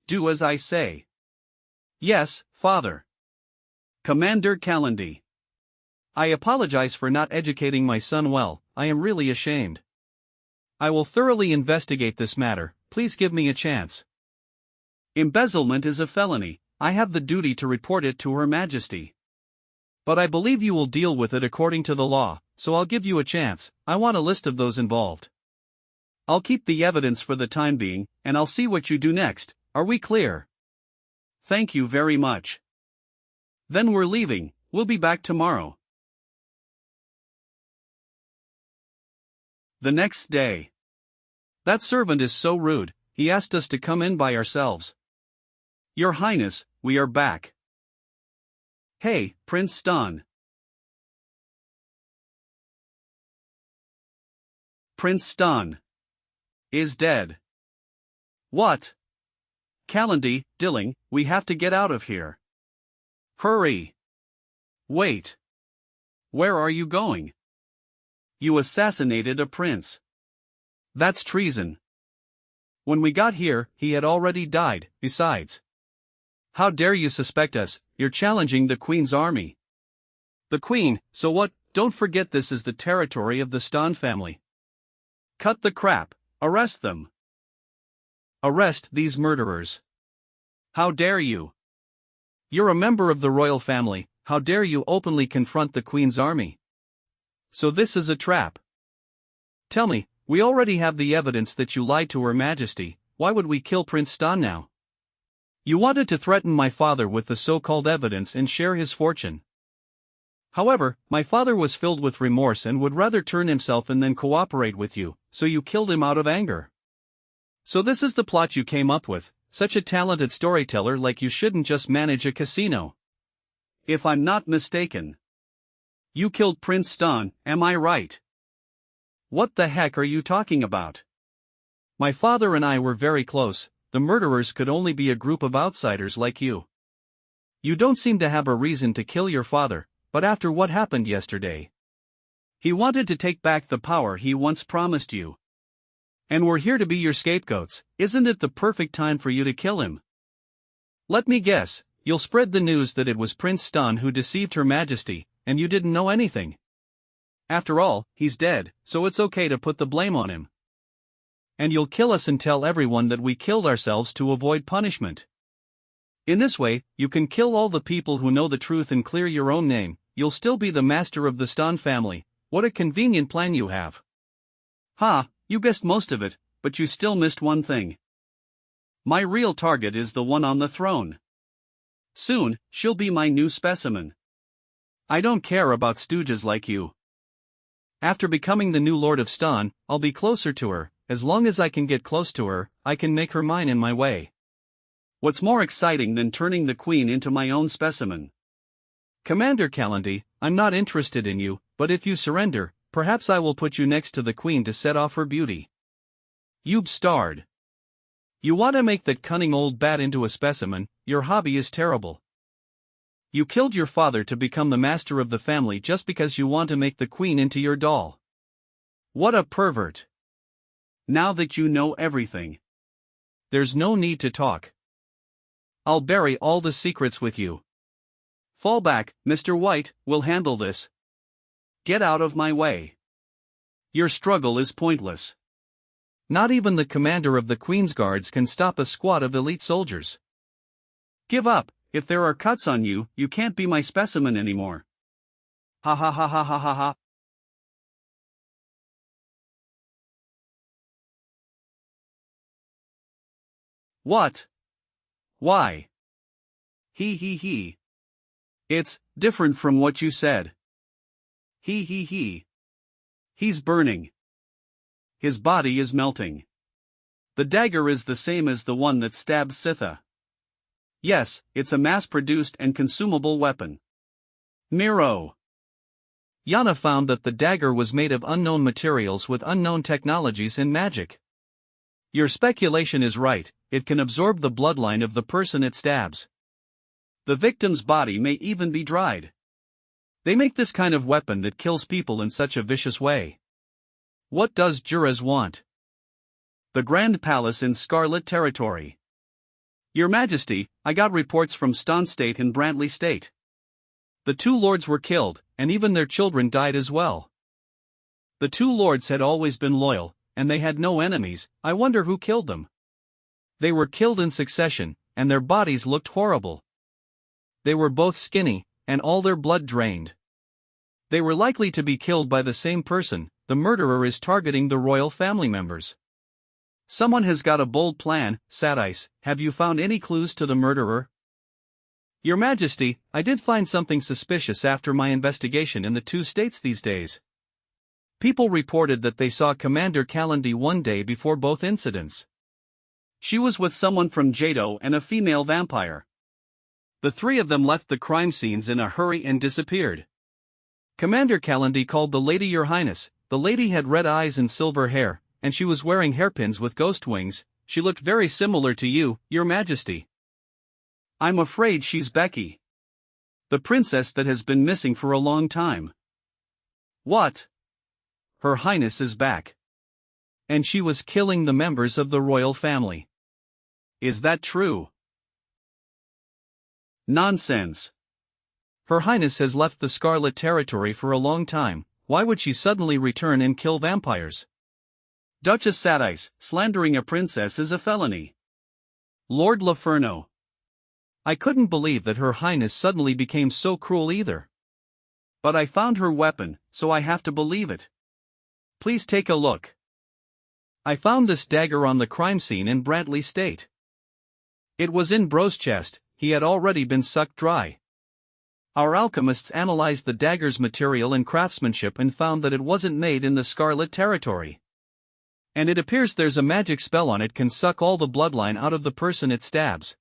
A: Do as I say. Yes, father. Commander Calendly. I apologize for not educating my son well, I am really ashamed. I will thoroughly investigate this matter, please give me a chance. Embezzlement is a felony, I have the duty to report it to Her Majesty. But I believe you will deal with it according to the law, so I'll give you a chance, I want a list of those involved. I'll keep the evidence for the time being, and I'll see what you do next, are we clear? Thank you very much. Then we're leaving, we'll be back tomorrow. The next day. That servant is so rude, he asked us to come in by ourselves. Your Highness, we are back. Hey, Prince Stan. Prince Stan is dead. What? Calendly, Dilling, we have to get out of here. Hurry. Wait. Where are you going? You assassinated a prince. That's treason. When we got here, he had already died, besides. How dare you suspect us, you're challenging the Queen's army. The Queen, so what, don't forget this is the territory of the Stan family. Cut the crap, arrest them. Arrest these murderers. How dare you? You're a member of the royal family, how dare you openly confront the Queen's army? So this is a trap. Tell me, we already have the evidence that you lied to Her Majesty, why would we kill Prince Stan now? You wanted to threaten my father with the so-called evidence and share his fortune. However, my father was filled with remorse and would rather turn himself in than cooperate with you, so you killed him out of anger. So this is the plot you came up with, such a talented storyteller like you shouldn't just manage a casino. If I'm not mistaken. You killed Prince Stan, am I right? What the heck are you talking about? My father and I were very close, the murderers could only be a group of outsiders like you. You don't seem to have a reason to kill your father, but after what happened yesterday. He wanted to take back the power he once promised you. And we're here to be your scapegoats, isn't it the perfect time for you to kill him? Let me guess, you'll spread the news that it was Prince Stan who deceived Her Majesty, and you didn't know anything. After all, he's dead, so it's okay to put the blame on him. And you'll kill us and tell everyone that we killed ourselves to avoid punishment. In this way, you can kill all the people who know the truth and clear your own name, you'll still be the master of the Stan family, what a convenient plan you have. Ha, you guessed most of it, but you still missed one thing. My real target is the one on the throne. Soon, she'll be my new specimen. I don't care about stooges like you. After becoming the new Lord of Stan, I'll be closer to her, as long as I can get close to her, I can make her mine in my way. What's more exciting than turning the Queen into my own specimen? Commander Calendly, I'm not interested in you, but if you surrender, perhaps I will put you next to the Queen to set off her beauty. You've starred. You want to make that cunning old bat into a specimen, your hobby is terrible. You killed your father to become the master of the family just because you want to make the Queen into your doll. What a pervert. Now that you know everything. There's no need to talk. I'll bury all the secrets with you. Fall back, Mr. White, we'll handle this. Get out of my way. Your struggle is pointless. Not even the commander of the Queen's Guards can stop a squad of elite soldiers. Give up, if there are cuts on you, you can't be my specimen anymore. Ha ha ha ha ha ha ha. What? Why? He. It's different from what you said. He. He's burning. His body is melting. The dagger is the same as the one that stabbed Sitha. Yes, it's a mass-produced and consumable weapon. Miro. Yana found that the dagger was made of unknown materials with unknown technologies in magic. Your speculation is right, it can absorb the bloodline of the person it stabs. The victim's body may even be dried. They make this kind of weapon that kills people in such a vicious way. What does Juras want? The Grand Palace in Scarlet Territory. Your Majesty, I got reports from Stan State and Brantley State. The two lords were killed, and even their children died as well. The two lords had always been loyal, and they had no enemies. I wonder who killed them. They were killed in succession, and their bodies looked horrible. They were both skinny, and all their blood drained. They were likely to be killed by the same person. The murderer is targeting the royal family members. Someone has got a bold plan. Sadice, have you found any clues to the murderer? Your Majesty, I did find something suspicious after my investigation in the two states these days. People reported that they saw Commander Kalandi one day before both incidents. She was with someone from Jado and a female vampire. The three of them left the crime scenes in a hurry and disappeared. Commander Kalandi called the lady Your Highness. The lady had red eyes and silver hair, and she was wearing hairpins with ghost wings. She looked very similar to you, Your Majesty. I'm afraid she's Becky. The princess that has been missing for a long time. What? Her Highness is back. And she was killing the members of the royal family. Is that true? Nonsense. Her Highness has left the Scarlet Territory for a long time. Why would she suddenly return and kill vampires? Duchess Sadice, slandering a princess is a felony. Lord Laferno. I couldn't believe that Her Highness suddenly became so cruel either. But I found her weapon, so I have to believe it. Please take a look. I found this dagger on the crime scene in Brantley State. It was in Bro's chest. He had already been sucked dry. Our alchemists analyzed the dagger's material and craftsmanship and found that it wasn't made in the Scarlet Territory. And it appears there's a magic spell on it can suck all the bloodline out of the person it stabs.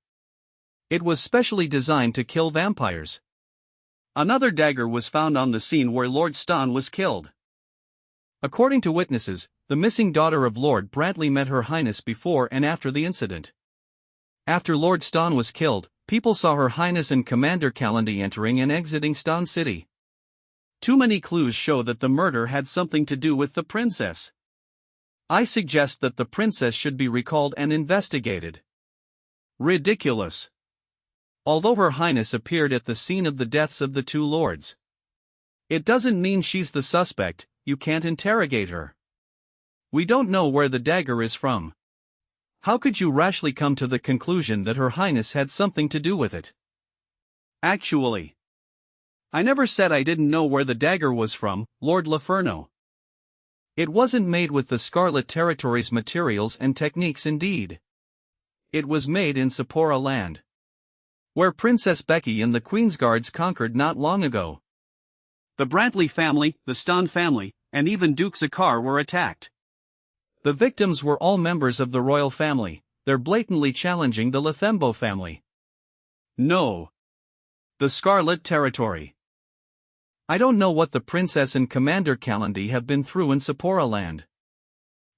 A: It was specially designed to kill vampires. Another dagger was found on the scene where Lord Stan was killed. According to witnesses, the missing daughter of Lord Brantley met Her Highness before and after the incident. After Lord Stan was killed, people saw Her Highness and Commander Kalandi entering and exiting Stan City. Too many clues show that the murder had something to do with the princess. I suggest that the princess should be recalled and investigated. Ridiculous. Although Her Highness appeared at the scene of the deaths of the two lords, it doesn't mean she's the suspect. You can't interrogate her. We don't know where the dagger is from. How could you rashly come to the conclusion that Her Highness had something to do with it? Actually, I never said I didn't know where the dagger was from, Lord Laferno. It wasn't made with the Scarlet Territory's materials and techniques indeed. It was made in Sapporo land, where Princess Becky and the Queen's Guards conquered not long ago. The Brantley family, the Stan family, and even Duke Zakar were attacked. The victims were all members of the royal family. They're blatantly challenging the Lathembo family. No. The Scarlet Territory. I don't know what the princess and Commander Kalandi have been through in Sapporo land.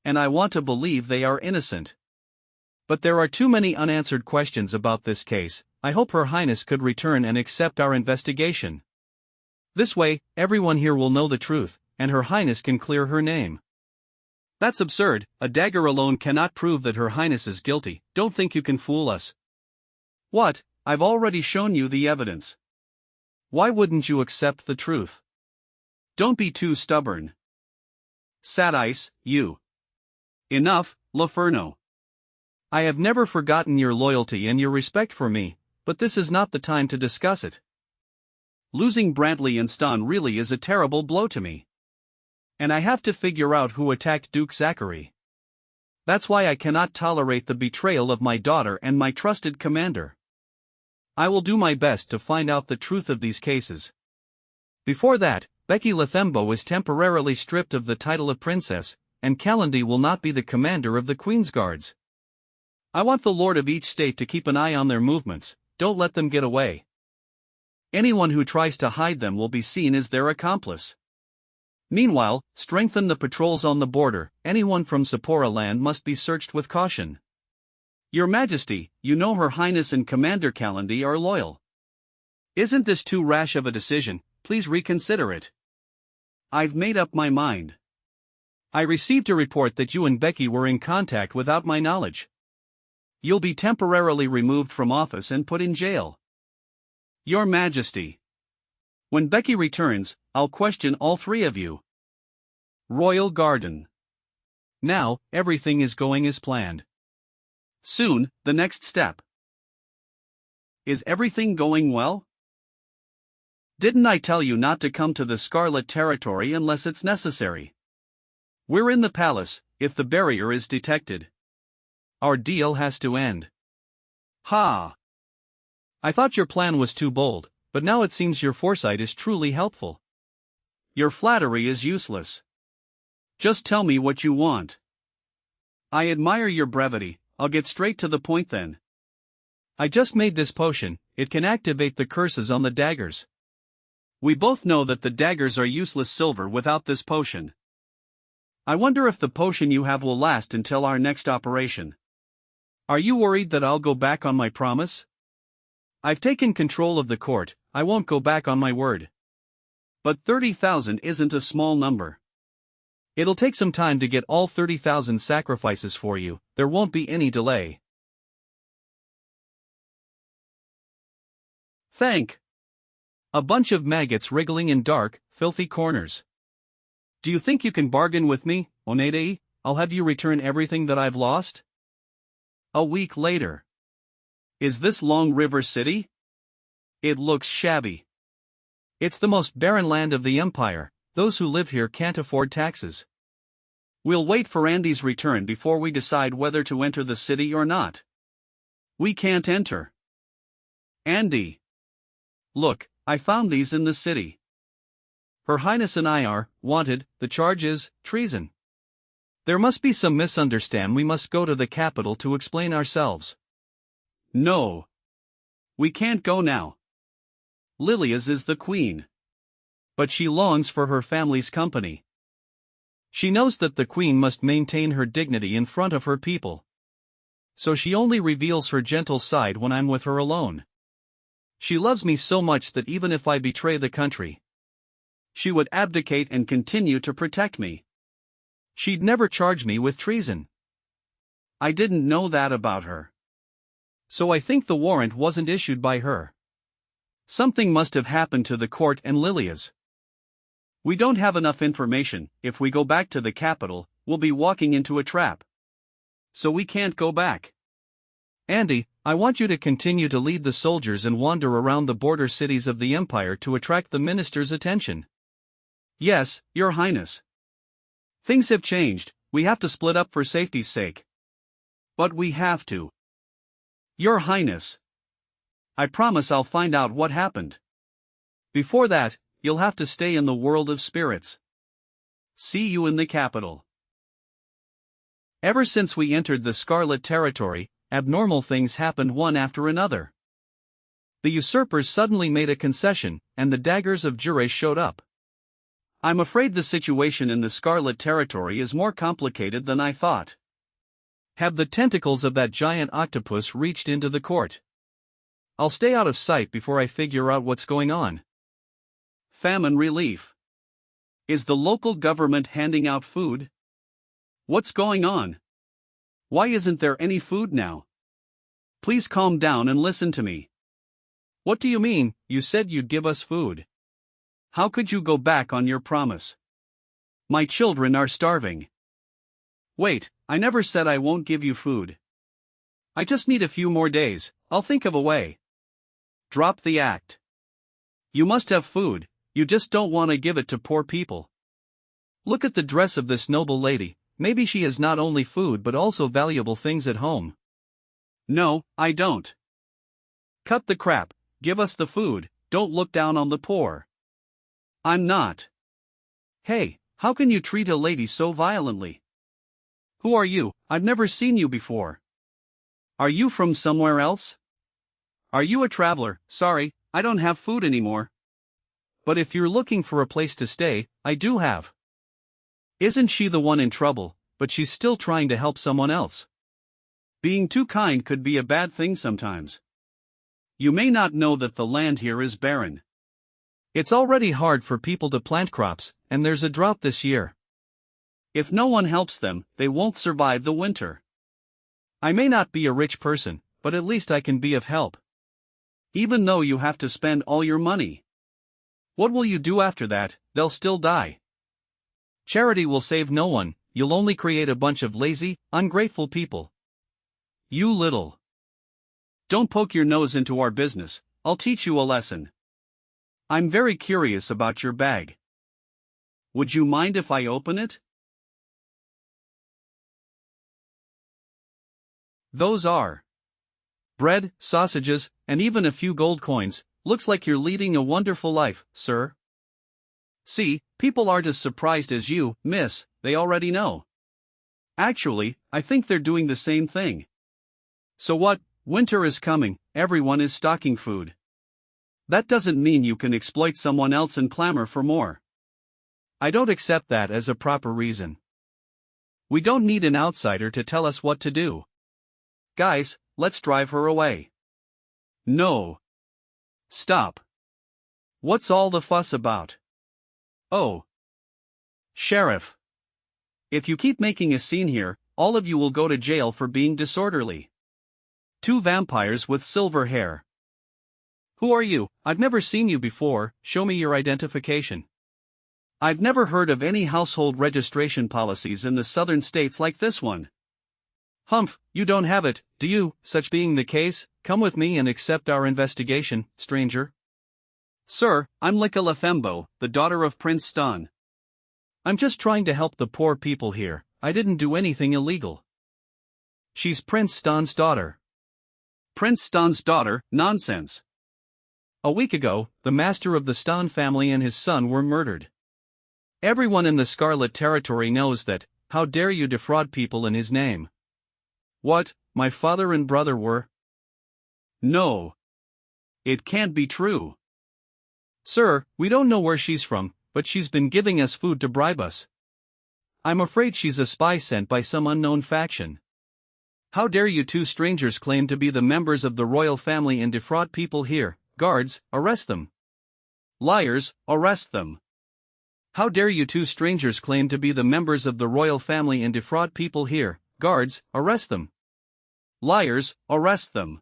A: And I want to believe they are innocent. But there are too many unanswered questions about this case. I hope Her Highness could return and accept our investigation. This way, everyone here will know the truth, and Her Highness can clear her name. That's absurd. A dagger alone cannot prove that Her Highness is guilty. Don't think you can fool us. What? I've already shown you the evidence. Why wouldn't you accept the truth? Don't be too stubborn. Sadice, you. Enough, Laferno. I have never forgotten your loyalty and your respect for me, but this is not the time to discuss it. Losing Brantley and Stan really is a terrible blow to me. And I have to figure out who attacked Duke Zachary. That's why I cannot tolerate the betrayal of my daughter and my trusted commander. I will do my best to find out the truth of these cases. Before that, Becky Lathembo is temporarily stripped of the title of princess, and Kalindi will not be the commander of the Queen's Guards. I want the lord of each state to keep an eye on their movements. Don't let them get away. Anyone who tries to hide them will be seen as their accomplice. Meanwhile, strengthen the patrols on the border. Anyone from Sapporo land must be searched with caution. Your Majesty, you know Her Highness and Commander Kalindi are loyal. Isn't this too rash of a decision? Please reconsider it. I've made up my mind. I received a report that you and Becky were in contact without my knowledge. You'll be temporarily removed from office and put in jail. Your Majesty. When Becky returns, I'll question all three of you. Royal Garden. Now, everything is going as planned. Soon, the next step. Is everything going well? Didn't I tell you not to come to the Scarlet Territory unless it's necessary? We're in the palace. If the barrier is detected, our deal has to end. Ha! I thought your plan was too bold, but now it seems your foresight is truly helpful. Your flattery is useless. Just tell me what you want. I admire your brevity. I'll get straight to the point then. I just made this potion. It can activate the curses on the daggers. We both know that the daggers are useless silver without this potion. I wonder if the potion you have will last until our next operation. Are you worried that I'll go back on my promise? I've taken control of the court. I won't go back on my word. But 30,000 isn't a small number. It'll take some time to get all 30,000 sacrifices for you. There won't be any delay. Thank. A bunch of maggots wriggling in dark, filthy corners. Do you think you can bargain with me, Onedei? I'll have you return everything that I've lost? A week later. Is this Long River City? It looks shabby. It's the most barren land of the empire. Those who live here can't afford taxes. We'll wait for Andy's return before we decide whether to enter the city or not. We can't enter. Andy. Look, I found these in the city. Her Highness and I are wanted. The charge is treason. There must be some misunderstanding. We must go to the capital to explain ourselves. No. We can't go now. Lilias is the queen. But she longs for her family's company. She knows that the queen must maintain her dignity in front of her people. So she only reveals her gentle side when I'm with her alone. She loves me so much that even if I betray the country, she would abdicate and continue to protect me. She'd never charge me with treason. I didn't know that about her. So I think the warrant wasn't issued by her. Something must have happened to the court and Lilias. We don't have enough information. If we go back to the capital, we'll be walking into a trap. So we can't go back. Andy, I want you to continue to lead the soldiers and wander around the border cities of the empire to attract the minister's attention. Yes, Your Highness. Things have changed. We have to split up for safety's sake. But we have to. Your Highness. I promise I'll find out what happened. Before that, you'll have to stay in the world of spirits. See you in the capital. Ever since we entered the Scarlet Territory, abnormal things happened one after another. The usurpers suddenly made a concession, and the daggers of Jure showed up. I'm afraid the situation in the Scarlet Territory is more complicated than I thought. Have the tentacles of that giant octopus reached into the court? I'll stay out of sight before I figure out what's going on. Famine relief. Is the local government handing out food? What's going on? Why isn't there any food now? Please calm down and listen to me. What do you mean? You said you'd give us food. How could you go back on your promise? My children are starving. Wait, I never said I won't give you food. I just need a few more days. I'll think of a way. Drop the act. You must have food, you just don't want to give it to poor people. Look at the dress of this noble lady. maybe she has not only food but also valuable things at home. No, I don't. Cut the crap, give us the food, don't look down on the poor. I'm not. Hey, how can you treat a lady so violently? Who are you? I've never seen you before. Are you from somewhere else? Are you a traveler? Sorry, I don't have food anymore. But if you're looking for a place to stay, I do have. Isn't she the one in trouble, but she's still trying to help someone else? Being too kind could be a bad thing sometimes. You may not know that the land here is barren. It's already hard for people to plant crops, and there's a drought this year. If no one helps them, they won't survive the winter. I may not be a rich person, but at least I can be of help. Even though you have to spend all your money. What will you do after that? They'll still die. Charity will save no one, you'll only create a bunch of lazy, ungrateful people. You little. Don't poke your nose into our business, I'll teach you a lesson. I'm very curious about your bag. Would you mind if I open it? Those are bread, sausages, and even a few gold coins. Looks like you're leading a wonderful life, sir. See, people aren't as surprised as you, miss, they already know. Actually, I think they're doing the same thing. So what? Winter is coming, everyone is stocking food. That doesn't mean you can exploit someone else and clamor for more. I don't accept that as a proper reason. We don't need an outsider to tell us what to do. Guys, let's drive her away. No. Stop. What's all the fuss about? Oh. Sheriff. If you keep making a scene here, all of you will go to jail for being disorderly. 2 vampires with silver hair. Who are you? I've never seen you before, show me your identification. I've never heard of any household registration policies in the southern states like this one. Humph, you don't have it, do you? Such being the case, come with me and accept our investigation, stranger. Sir, I'm Lika Lethembo, the daughter of Prince Stan. I'm just trying to help the poor people here, I didn't do anything illegal. She's Prince Stan's daughter. Prince Stan's daughter? Nonsense. A week ago, the master of the Stan family and his son were murdered. Everyone in the Scarlet Territory knows that, how dare you defraud people in his name? What, my father and brother were? No. It can't be true. Sir, we don't know where she's from, but she's been giving us food to bribe us. I'm afraid she's a spy sent by some unknown faction. How dare you 2 strangers claim to be the members of the royal family and defraud people here? Guards, arrest them. Liars, arrest them. How dare you 2 strangers claim to be the members of the royal family and defraud people here? Guards, arrest them. Liars, arrest them.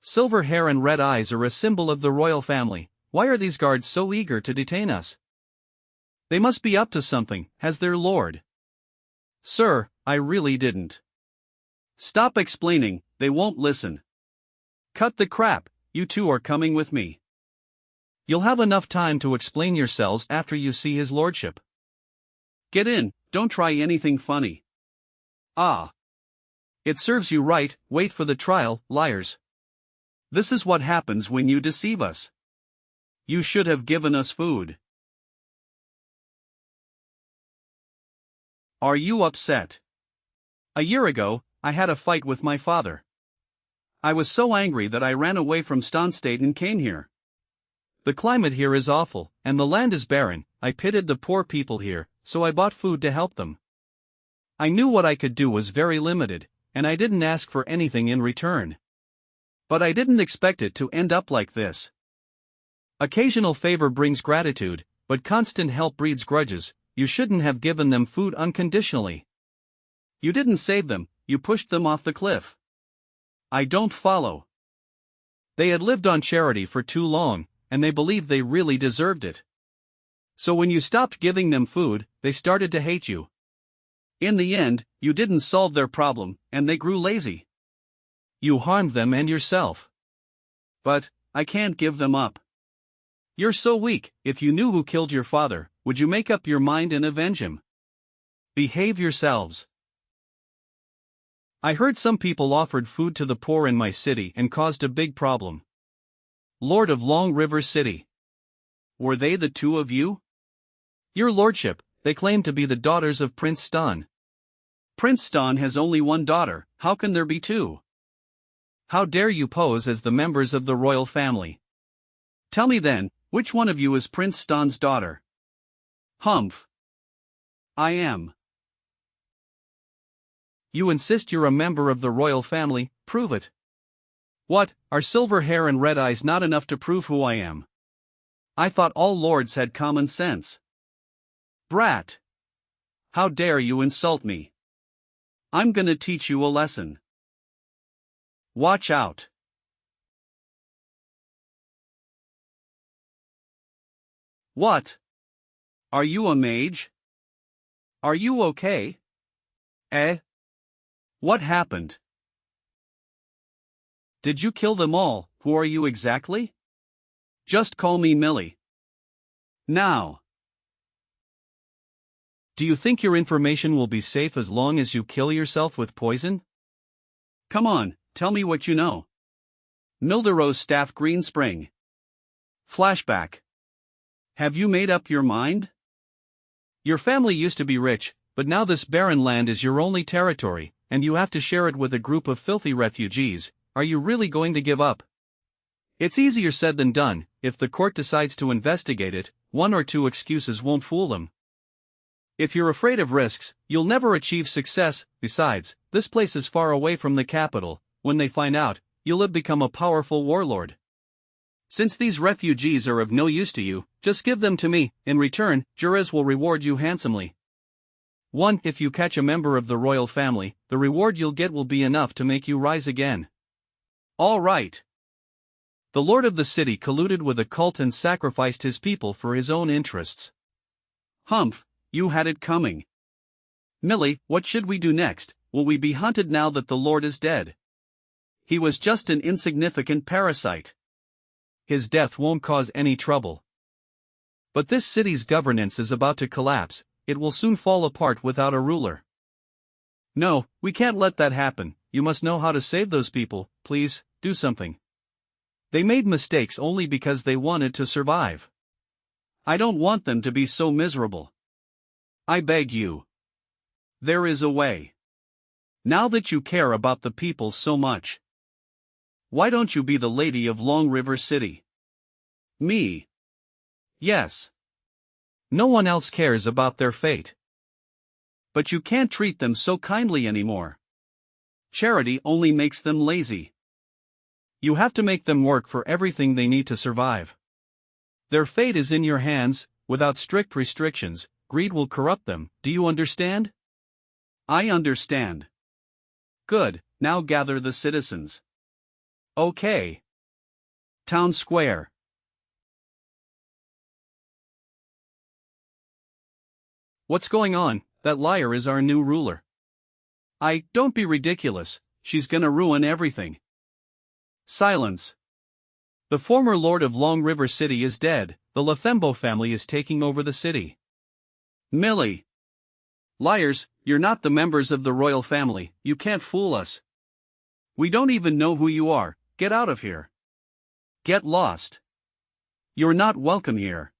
A: Silver hair and red eyes are a symbol of the royal family. Why are these guards so eager to detain us? They must be up to something, has their lord. Sir, I really didn't. Stop explaining, they won't listen. Cut the crap, you 2 are coming with me. You'll have enough time to explain yourselves after you see his lordship. Get in, don't try anything funny. Ah. It serves you right, wait for the trial, liars. This is what happens when you deceive us. You should have given us food. Are you upset? A year ago, I had a fight with my father. I was so angry that I ran away from Stan State and came here. The climate here is awful, and the land is barren. I pitied the poor people here, so I bought food to help them. I knew what I could do was very limited, and I didn't ask for anything in return. But I didn't expect it to end up like this. Occasional favor brings gratitude, but constant help breeds grudges. You shouldn't have given them food unconditionally. You didn't save them, you pushed them off the cliff. I don't follow. They had lived on charity for too long, and they believed they really deserved it. So when you stopped giving them food, they started to hate you. In the end, you didn't solve their problem, and they grew lazy. You harmed them and yourself. But, I can't give them up. You're so weak. If you knew who killed your father, would you make up your mind and avenge him? Behave yourselves. I heard some people offered food to the poor in my city and caused a big problem. Lord of Long River City. Were they the two of you? Your lordship, they claim to be the daughters of Prince Stan. Prince Stan has only one daughter, how can there be two? How dare you pose as the members of the royal family? Tell me then, which one of you is Prince Stan's daughter? Humph. I am. You insist you're a member of the royal family, prove it. What, are silver hair and red eyes not enough to prove who I am? I thought all lords had common sense. Brat! How dare you insult me? I'm gonna teach you a lesson. Watch out. What? Are you a mage? Are you okay? Eh? What happened? Did you kill them all? Who are you exactly? Just call me Millie. Now. Do you think your information will be safe as long as you kill yourself with poison? Come on, tell me what you know. Mildero's Staff Green Spring. Flashback. Have you made up your mind? Your family used to be rich, but now this barren land is your only territory, and you have to share it with a group of filthy refugees. Are you really going to give up? It's easier said than done. If the court decides to investigate it, 1 or 2 excuses won't fool them. If you're afraid of risks, you'll never achieve success. Besides, this place is far away from the capital. When they find out, you'll have become a powerful warlord. Since these refugees are of no use to you, just give them to me. In return, Jerez will reward you handsomely. 1. If you catch a member of the royal family, the reward you'll get will be enough to make you rise again. All right. The lord of the city colluded with a cult and sacrificed his people for his own interests. Humph, you had it coming. Millie, what should we do next? Will we be hunted now that the lord is dead? He was just an insignificant parasite. His death won't cause any trouble. But this city's governance is about to collapse. It will soon fall apart without a ruler. No, we can't let that happen. You must know how to save those people. Please, do something. They made mistakes only because they wanted to survive. I don't want them to be so miserable. I beg you. There is a way. Now that you care about the people so much, why don't you be the lady of Long River City? Me? Yes. No one else cares about their fate. But you can't treat them so kindly anymore. Charity only makes them lazy. You have to make them work for everything they need to survive. Their fate is in your hands. Without strict restrictions, greed will corrupt them. Do you understand? I understand. Good, now gather the citizens. Okay. Town Square. What's going on? That liar is our new ruler. Don't be ridiculous, she's gonna ruin everything. Silence. The former lord of Long River City is dead. The Lathembo family is taking over the city. Millie. Liars, you're not the members of the royal family. You can't fool us. We don't even know who you are. Get out of here. Get lost. You're not welcome here.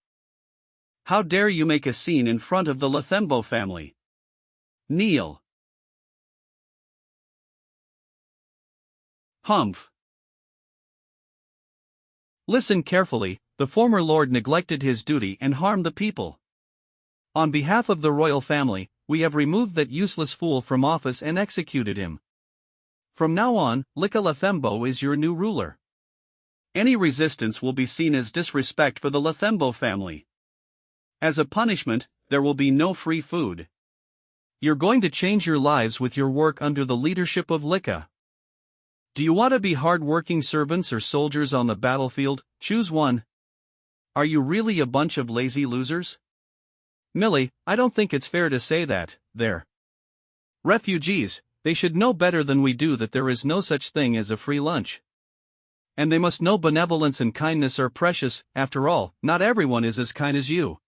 A: How dare you make a scene in front of the Lathembo family? Kneel. Humph. Listen carefully, the former lord neglected his duty and harmed the people. On behalf of the royal family, we have removed that useless fool from office and executed him. From now on, Lika Lathembo is your new ruler. Any resistance will be seen as disrespect for the Lathembo family. As a punishment, there will be no free food. You're going to change your lives with your work under the leadership of Lika. Do you want to be hard-working servants or soldiers on the battlefield? Choose one. Are you really a bunch of lazy losers? Millie, I don't think it's fair to say that. They're refugees. They should know better than we do that there is no such thing as a free lunch. And they must know benevolence and kindness are precious. After all, not everyone is as kind as you.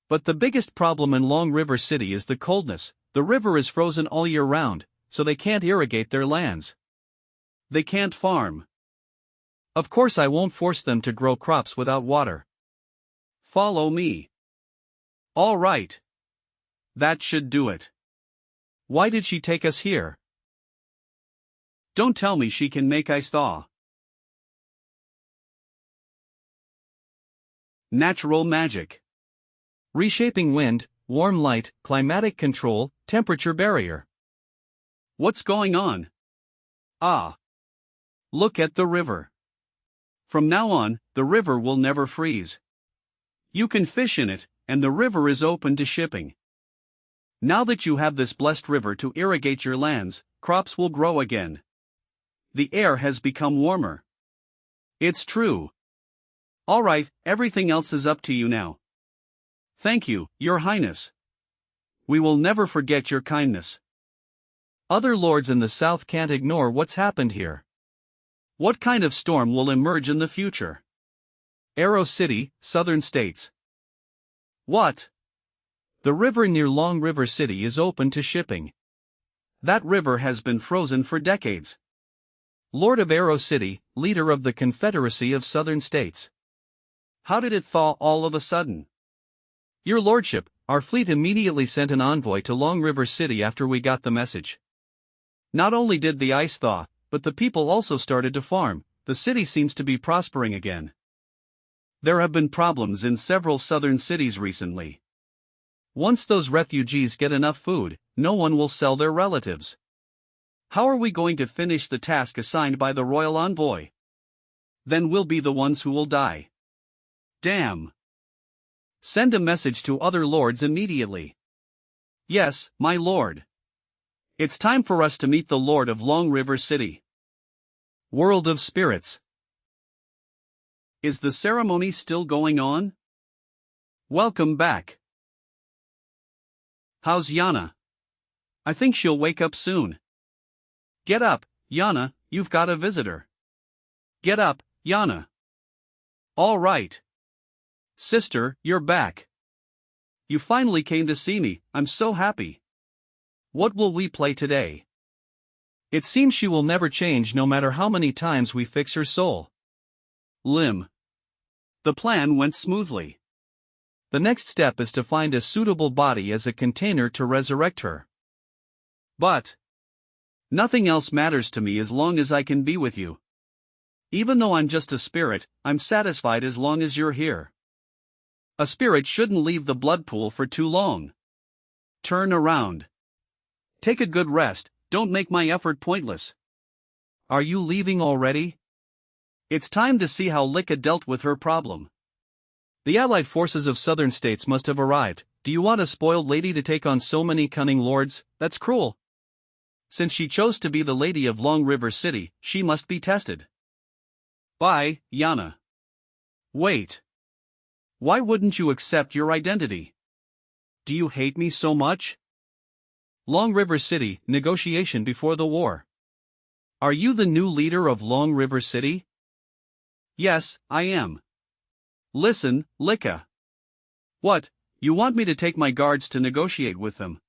A: But the biggest problem in Long River City is the coldness. The river is frozen all year round, so they can't irrigate their lands. They can't farm. Of course, I won't force them to grow crops without water. Follow me. All right. That should do it. Why did she take us here? Don't tell me she can make ice thaw. Natural magic. Reshaping wind, warm light, climatic control, temperature barrier. What's going on? Ah. Look at the river. From now on, the river will never freeze. You can fish in it, and the river is open to shipping. Now that you have this blessed river to irrigate your lands, crops will grow again. The air has become warmer. It's true. All right, everything else is up to you now. Thank you, Your Highness. We will never forget your kindness. Other lords in the south can't ignore what's happened here. What kind of storm will emerge in the future? Arrow City, Southern States. What? The river near Long River City is open to shipping. That river has been frozen for decades. Lord of Arrow City, leader of the Confederacy of Southern States. How did it thaw all of a sudden? Your Lordship, our fleet immediately sent an envoy to Long River City after we got the message. Not only did the ice thaw, but the people also started to farm. The city seems to be prospering again. There have been problems in several southern cities recently. Once those refugees get enough food, no one will sell their relatives. How are we going to finish the task assigned by the royal envoy? Then we'll be the ones who will die. Damn. Send a message to other lords immediately. Yes, my lord. It's time for us to meet the Lord of Long River City. World of Spirits. Is the ceremony still going on? Welcome back. How's Yana? I think she'll wake up soon. Get up, Yana, you've got a visitor. Get up, Yana. All right. Sister, you're back. You finally came to see me, I'm so happy. What will we play today? It seems she will never change no matter how many times we fix her soul. Lim. The plan went smoothly. The next step is to find a suitable body as a container to resurrect her. But nothing else matters to me as long as I can be with you. Even though I'm just a spirit, I'm satisfied as long as you're here. A spirit shouldn't leave the blood pool for too long. Turn around. Take a good rest, don't make my effort pointless. Are you leaving already? It's time to see how Lika dealt with her problem. The allied forces of southern states must have arrived. Do you want a spoiled lady to take on so many cunning lords? That's cruel. Since she chose to be the lady of Long River City, she must be tested. Bye, Yana. Wait. Why wouldn't you accept your identity? Do you hate me so much? Long River City, negotiation before the war. Are you the new leader of Long River City? Yes, I am. Listen, Lika. What, you want me to take my guards to negotiate with them?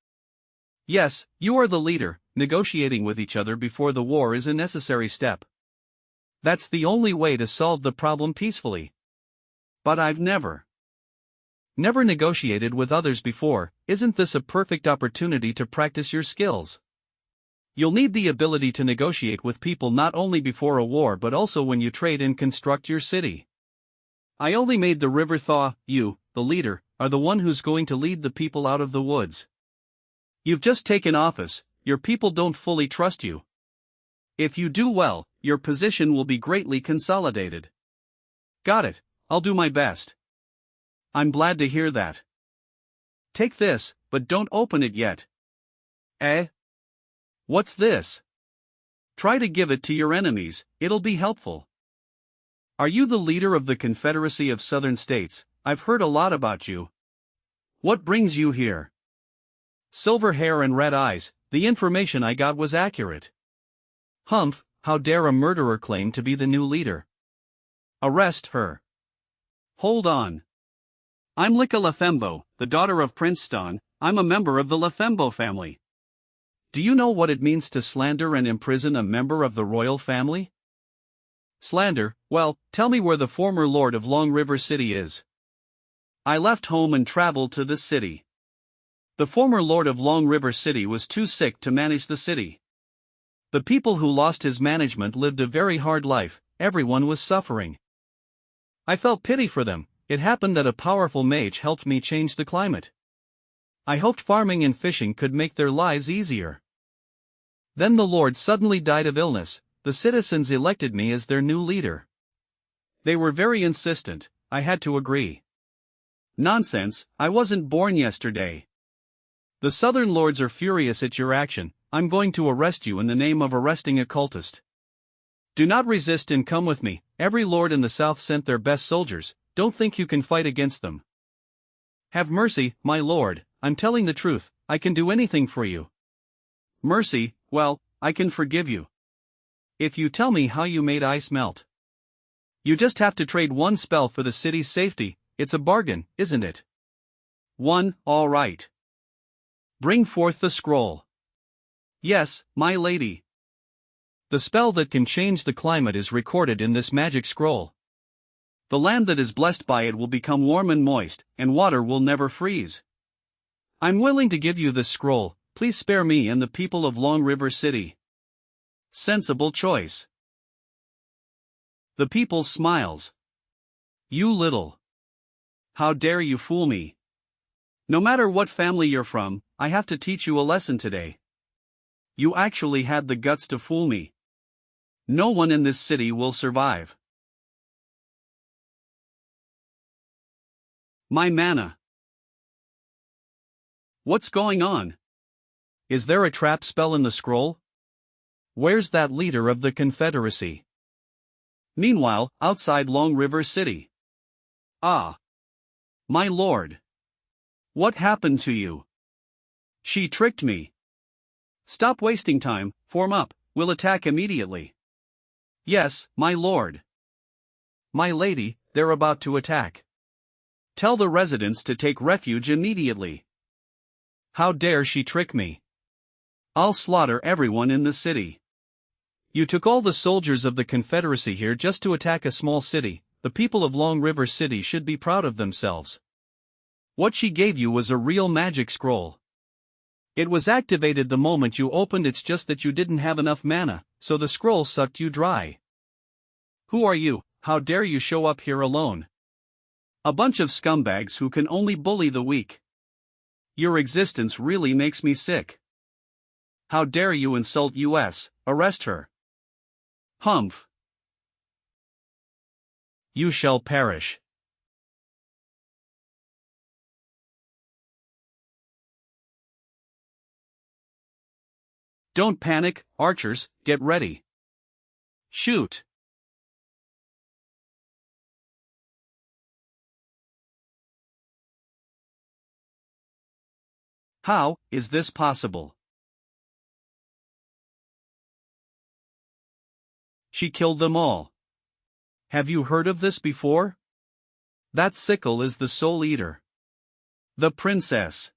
A: Yes, you are the leader. Negotiating with each other before the war is a necessary step. That's the only way to solve the problem peacefully. But I've never negotiated with others before. Isn't this a perfect opportunity to practice your skills? You'll need the ability to negotiate with people not only before a war but also when you trade and construct your city. I only made the river thaw. You, the leader, are the one who's going to lead the people out of the woods. You've just taken office, your people don't fully trust you. If you do well, your position will be greatly consolidated. Got it, I'll do my best. I'm glad to hear that. Take this, but don't open it yet. Eh? What's this? Try to give it to your enemies, it'll be helpful. Are you the leader of the Confederacy of Southern States? I've heard a lot about you. What brings you here? Silver hair and red eyes, the information I got was accurate. Humph, how dare a murderer claim to be the new leader? Arrest her. Hold on. I'm Lika Lethembo, the daughter of Prince Stan. I'm a member of the Lethembo family. Do you know what it means to slander and imprison a member of the royal family? Slander? Well, tell me where the former lord of Long River City is. I left home and traveled to this city. The former lord of Long River City was too sick to manage the city. The people who lost his management lived a very hard life, everyone was suffering. I felt pity for them. It happened that a powerful mage helped me change the climate. I hoped farming and fishing could make their lives easier. Then the lord suddenly died of illness. The citizens elected me as their new leader. They were very insistent. I had to agree. Nonsense, I wasn't born yesterday. The southern lords are furious at your action. I'm going to arrest you in the name of arresting a cultist. Do not resist and come with me. Every lord in the south sent their best soldiers. Don't think you can fight against them. Have mercy, my lord, I'm telling the truth, I can do anything for you. Mercy, well, I can forgive you. If you tell me how you made ice melt. You just have to trade one spell for the city's safety. It's a bargain, isn't it? One, all right. Bring forth the scroll. Yes, my lady. The spell that can change the climate is recorded in this magic scroll. The land that is blessed by it will become warm and moist, and water will never freeze. I'm willing to give you this scroll, please spare me and the people of Long River City. Sensible choice. The people smiles. You little. How dare you fool me? No matter what family you're from, I have to teach you a lesson today. You actually had the guts to fool me. No one in this city will survive. My mana. What's going on? Is there a trap spell in the scroll? Where's that leader of the Confederacy? Meanwhile, outside Long River City. Ah. My lord. What happened to you? She tricked me. Stop wasting time, form up, we'll attack immediately. Yes, my lord. My lady, they're about to attack. Tell the residents to take refuge immediately. How dare she trick me? I'll slaughter everyone in the city. You took all the soldiers of the Confederacy here just to attack a small city. The people of Long River City should be proud of themselves. What she gave you was a real magic scroll. It was activated the moment you opened, it's just that you didn't have enough mana, so the scroll sucked you dry. Who are you? How dare you show up here alone? A bunch of scumbags who can only bully the weak. Your existence really makes me sick. How dare you insult us, arrest her. Humph. You shall perish. Don't panic, archers, get ready. Shoot. How is this possible? She killed them all. Have you heard of this before? That sickle is the Soul Eater. The princess.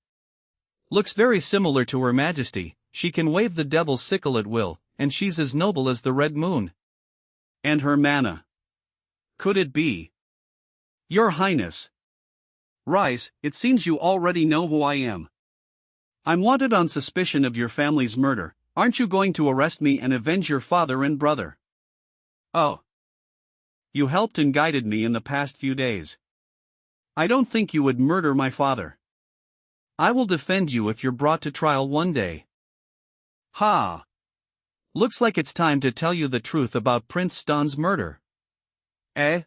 A: Looks very similar to Her Majesty. She can wave the devil's sickle at will, and she's as noble as the red moon. And her mana. Could it be? Your Highness. Rise, it seems you already know who I am. I'm wanted on suspicion of your family's murder. Aren't you going to arrest me and avenge your father and brother? Oh. You helped and guided me in the past few days. I don't think you would murder my father. I will defend you if you're brought to trial one day. Ha! Looks like it's time to tell you the truth about Prince Stan's murder. Eh?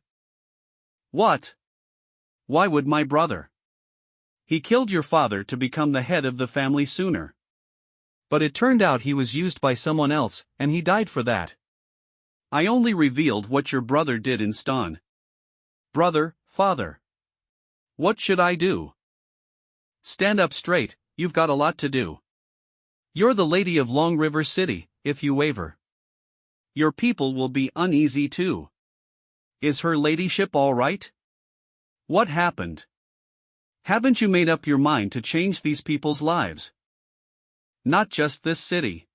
A: What? Why would my brother? He killed your father to become the head of the family sooner. But it turned out he was used by someone else, and he died for that. I only revealed what your brother did in Stan. Brother, father. What should I do? Stand up straight, you've got a lot to do. You're the lady of Long River City. If you waver, your people will be uneasy too. Is her ladyship all right? What happened? Haven't you made up your mind to change these people's lives? Not just this city.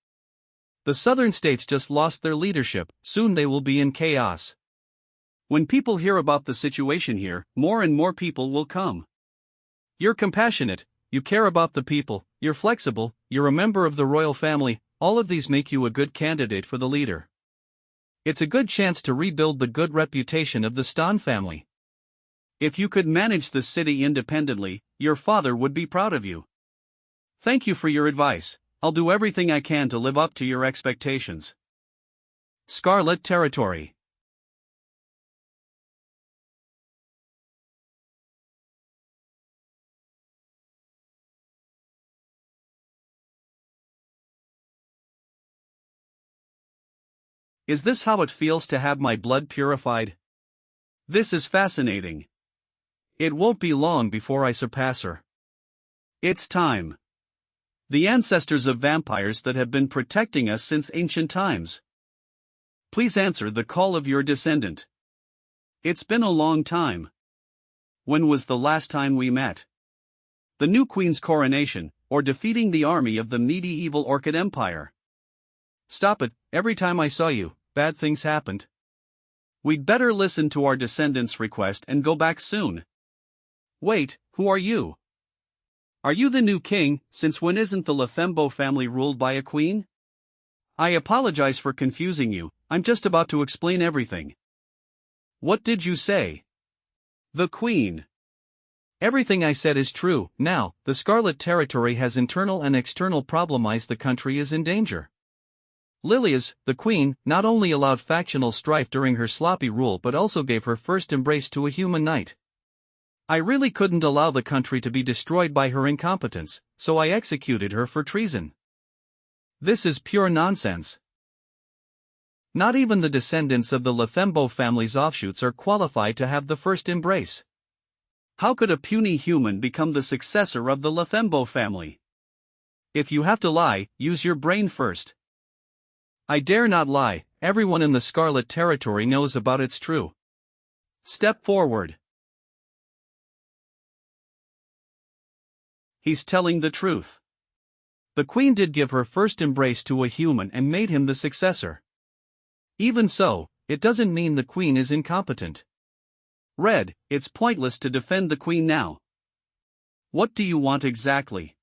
A: The southern states just lost their leadership, soon they will be in chaos. When people hear about the situation here, more and more people will come. You're compassionate, you care about the people, you're flexible, you're a member of the royal family, all of these make you a good candidate for the leader. It's a good chance to rebuild the good reputation of the Stan family. If you could manage the city independently, your father would be proud of you. Thank you for your advice. I'll do everything I can to live up to your expectations. Scarlet Territory. Is this how it feels to have my blood purified? This is fascinating. It won't be long before I surpass her. It's time. The ancestors of vampires that have been protecting us since ancient times. Please answer the call of your descendant. It's been a long time. When was the last time we met? The new queen's coronation, or defeating the army of the medieval Orchid Empire? Stop it, every time I saw you, bad things happened. We'd better listen to our descendants' request and go back soon. Wait, who are you? Are you the new king? Since when isn't the Lefembo family ruled by a queen? I apologize for confusing you, I'm just about to explain everything. What did you say? The queen. Everything I said is true. Now, the Scarlet Territory has internal and external problems. The country is in danger. Lilias, the queen, not only allowed factional strife during her sloppy rule but also gave her first embrace to a human knight. I really couldn't allow the country to be destroyed by her incompetence, so I executed her for treason. This is pure nonsense. Not even the descendants of the Lefembo family's offshoots are qualified to have the first embrace. How could a puny human become the successor of the Lefembo family? If you have to lie, use your brain first. I dare not lie, everyone in the Scarlet Territory knows about it's true. Step forward. He's telling the truth. The queen did give her first embrace to a human and made him the successor. Even so, it doesn't mean the queen is incompetent. Red, it's pointless to defend the queen now. What do you want exactly?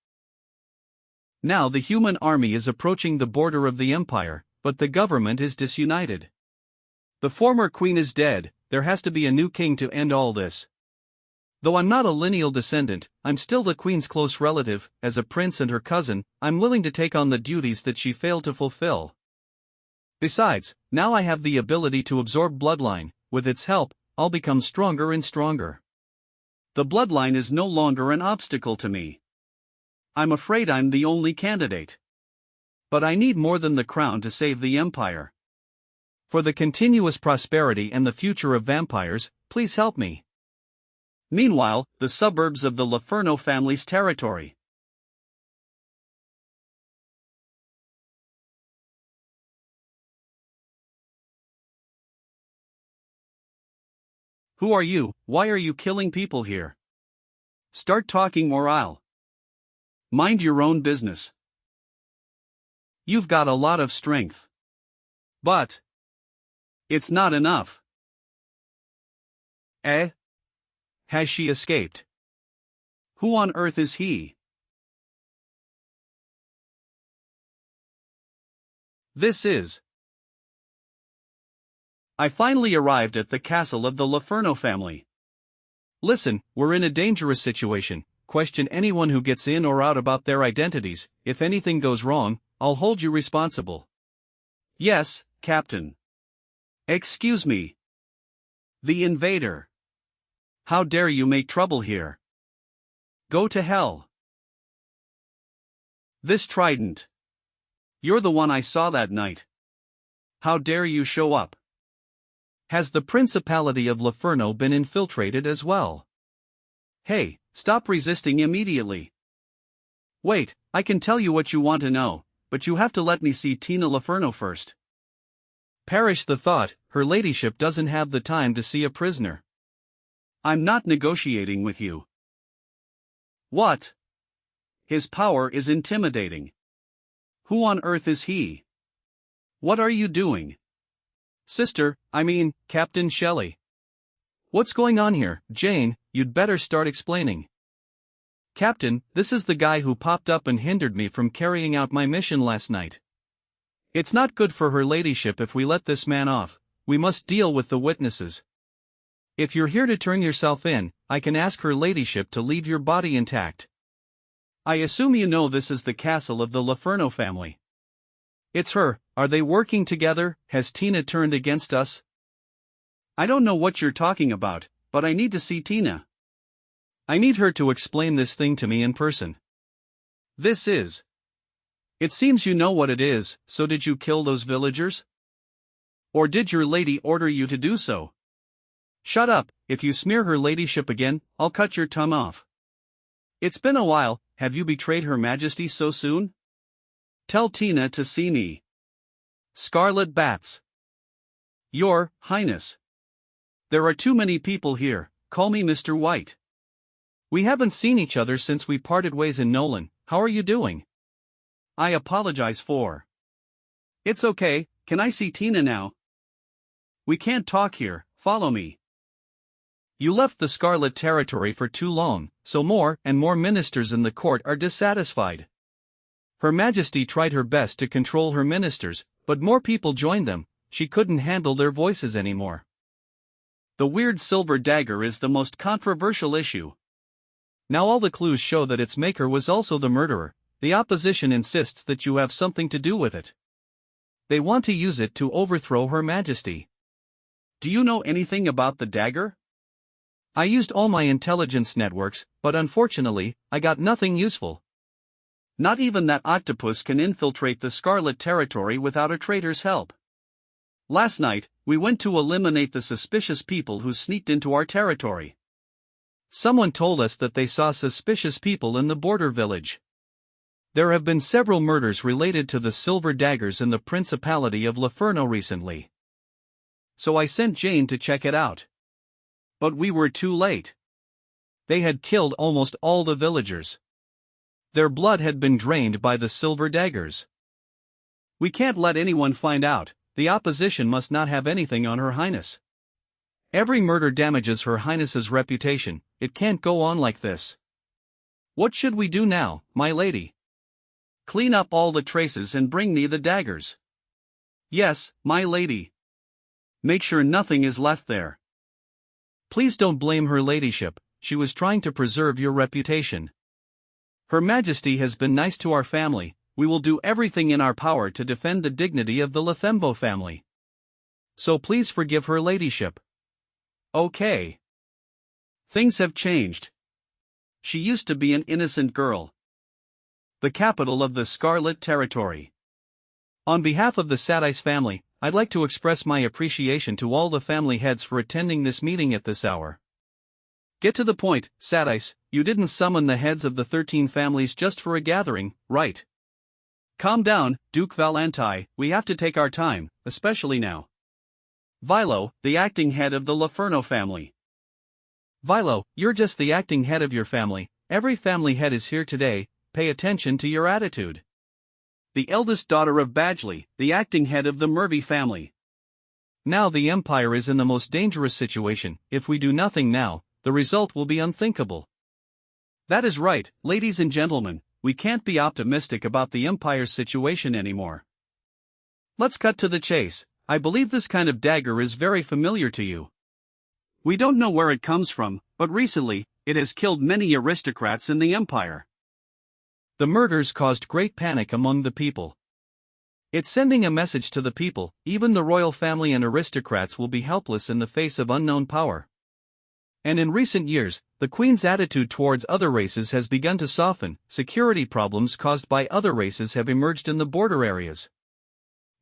A: Now the human army is approaching the border of the empire, but the government is disunited. The former queen is dead, there has to be a new king to end all this. Though I'm not a lineal descendant, I'm still the queen's close relative. As a prince and her cousin, I'm willing to take on the duties that she failed to fulfill. Besides, now I have the ability to absorb bloodline. With its help, I'll become stronger and stronger. The bloodline is no longer an obstacle to me. I'm afraid I'm the only candidate. But I need more than the crown to save the empire. For the continuous prosperity and the future of vampires, please help me. Meanwhile, the suburbs of the Leferno family's territory. Who are you? Why are you killing people here? Start talking or I'll. Mind your own business. You've got a lot of strength. But it's not enough. Eh? Has she escaped? Who on earth is he? This is. I finally arrived at the castle of the Leferno family. Listen, we're in a dangerous situation. Question anyone who gets in or out about their identities. If anything goes wrong, I'll hold you responsible. Yes, Captain. Excuse me. The invader. How dare you make trouble here? Go to hell. This trident. You're the one I saw that night. How dare you show up? Has the Principality of Leferno been infiltrated as well? Hey, stop resisting immediately. Wait, I can tell you what you want to know, but you have to let me see Tina Leferno first. Perish the thought, her ladyship doesn't have the time to see a prisoner. I'm not negotiating with you. What? His power is intimidating. Who on earth is he? What are you doing? Sister, Captain Shelley. What's going on here, Jane? You'd better start explaining. Captain, this is the guy who popped up and hindered me from carrying out my mission last night. It's not good for her ladyship if we let this man off. We must deal with the witnesses. If you're here to turn yourself in, I can ask her ladyship to leave your body intact. I assume you know this is the castle of the Laferno family. It's her. Are they working together? Has Tina turned against us? I don't know what you're talking about, but I need to see Tina. I need her to explain this thing to me in person. This is. It seems you know what it is, so did you kill those villagers? Or did your lady order you to do so? Shut up, if you smear her ladyship again, I'll cut your tongue off. It's been a while, have you betrayed her majesty so soon? Tell Tina to see me. Scarlet Bats. Your Highness. There are too many people here, call me Mr. White. We haven't seen each other since we parted ways in Nolan. How are you doing? I apologize for. It's okay, can I see Tina now? We can't talk here, follow me. You left the Scarlet Territory for too long, so more and more ministers in the court are dissatisfied. Her Majesty tried her best to control her ministers, but more people joined them. She couldn't handle their voices anymore. The weird silver dagger is the most controversial issue. Now all the clues show that its maker was also the murderer. The opposition insists that you have something to do with it. They want to use it to overthrow Her Majesty. Do you know anything about the dagger? I used all my intelligence networks, but unfortunately, I got nothing useful. Not even that octopus can infiltrate the Scarlet Territory without a traitor's help. Last night, we went to eliminate the suspicious people who sneaked into our territory. Someone told us that they saw suspicious people in the border village. There have been several murders related to the silver daggers in the Principality of Laferno recently. So I sent Jane to check it out. But we were too late. They had killed almost all the villagers. Their blood had been drained by the silver daggers. We can't let anyone find out. The opposition must not have anything on Her Highness. Every murder damages Her Highness's reputation. It can't go on like this. What should we do now, my lady? Clean up all the traces and bring me the daggers. Yes, my lady. Make sure nothing is left there. Please don't blame her ladyship, she was trying to preserve your reputation. Her Majesty has been nice to our family. We will do everything in our power to defend the dignity of the Lathembo family. So please forgive her ladyship. Okay. Things have changed. She used to be an innocent girl. The capital of the Scarlet Territory. On behalf of the Sadice family, I'd like to express my appreciation to all the family heads for attending this meeting at this hour. Get to the point, Sadice, you didn't summon the heads of the 13 families just for a gathering, right? Calm down, Duke Valantai, we have to take our time, especially now. Vilo, the acting head of the Laferno family. Vilo, you're just the acting head of your family. Every family head is here today, pay attention to your attitude. The eldest daughter of Badgley, the acting head of the Murphy family. Now the Empire is in the most dangerous situation. If we do nothing now, the result will be unthinkable. That is right, ladies and gentlemen, we can't be optimistic about the Empire's situation anymore. Let's cut to the chase. I believe this kind of dagger is very familiar to you. We don't know where it comes from, but recently, it has killed many aristocrats in the Empire. The murders caused great panic among the people. It's sending a message to the people. Even the royal family and aristocrats will be helpless in the face of unknown power. And in recent years, the Queen's attitude towards other races has begun to soften. Security problems caused by other races have emerged in the border areas.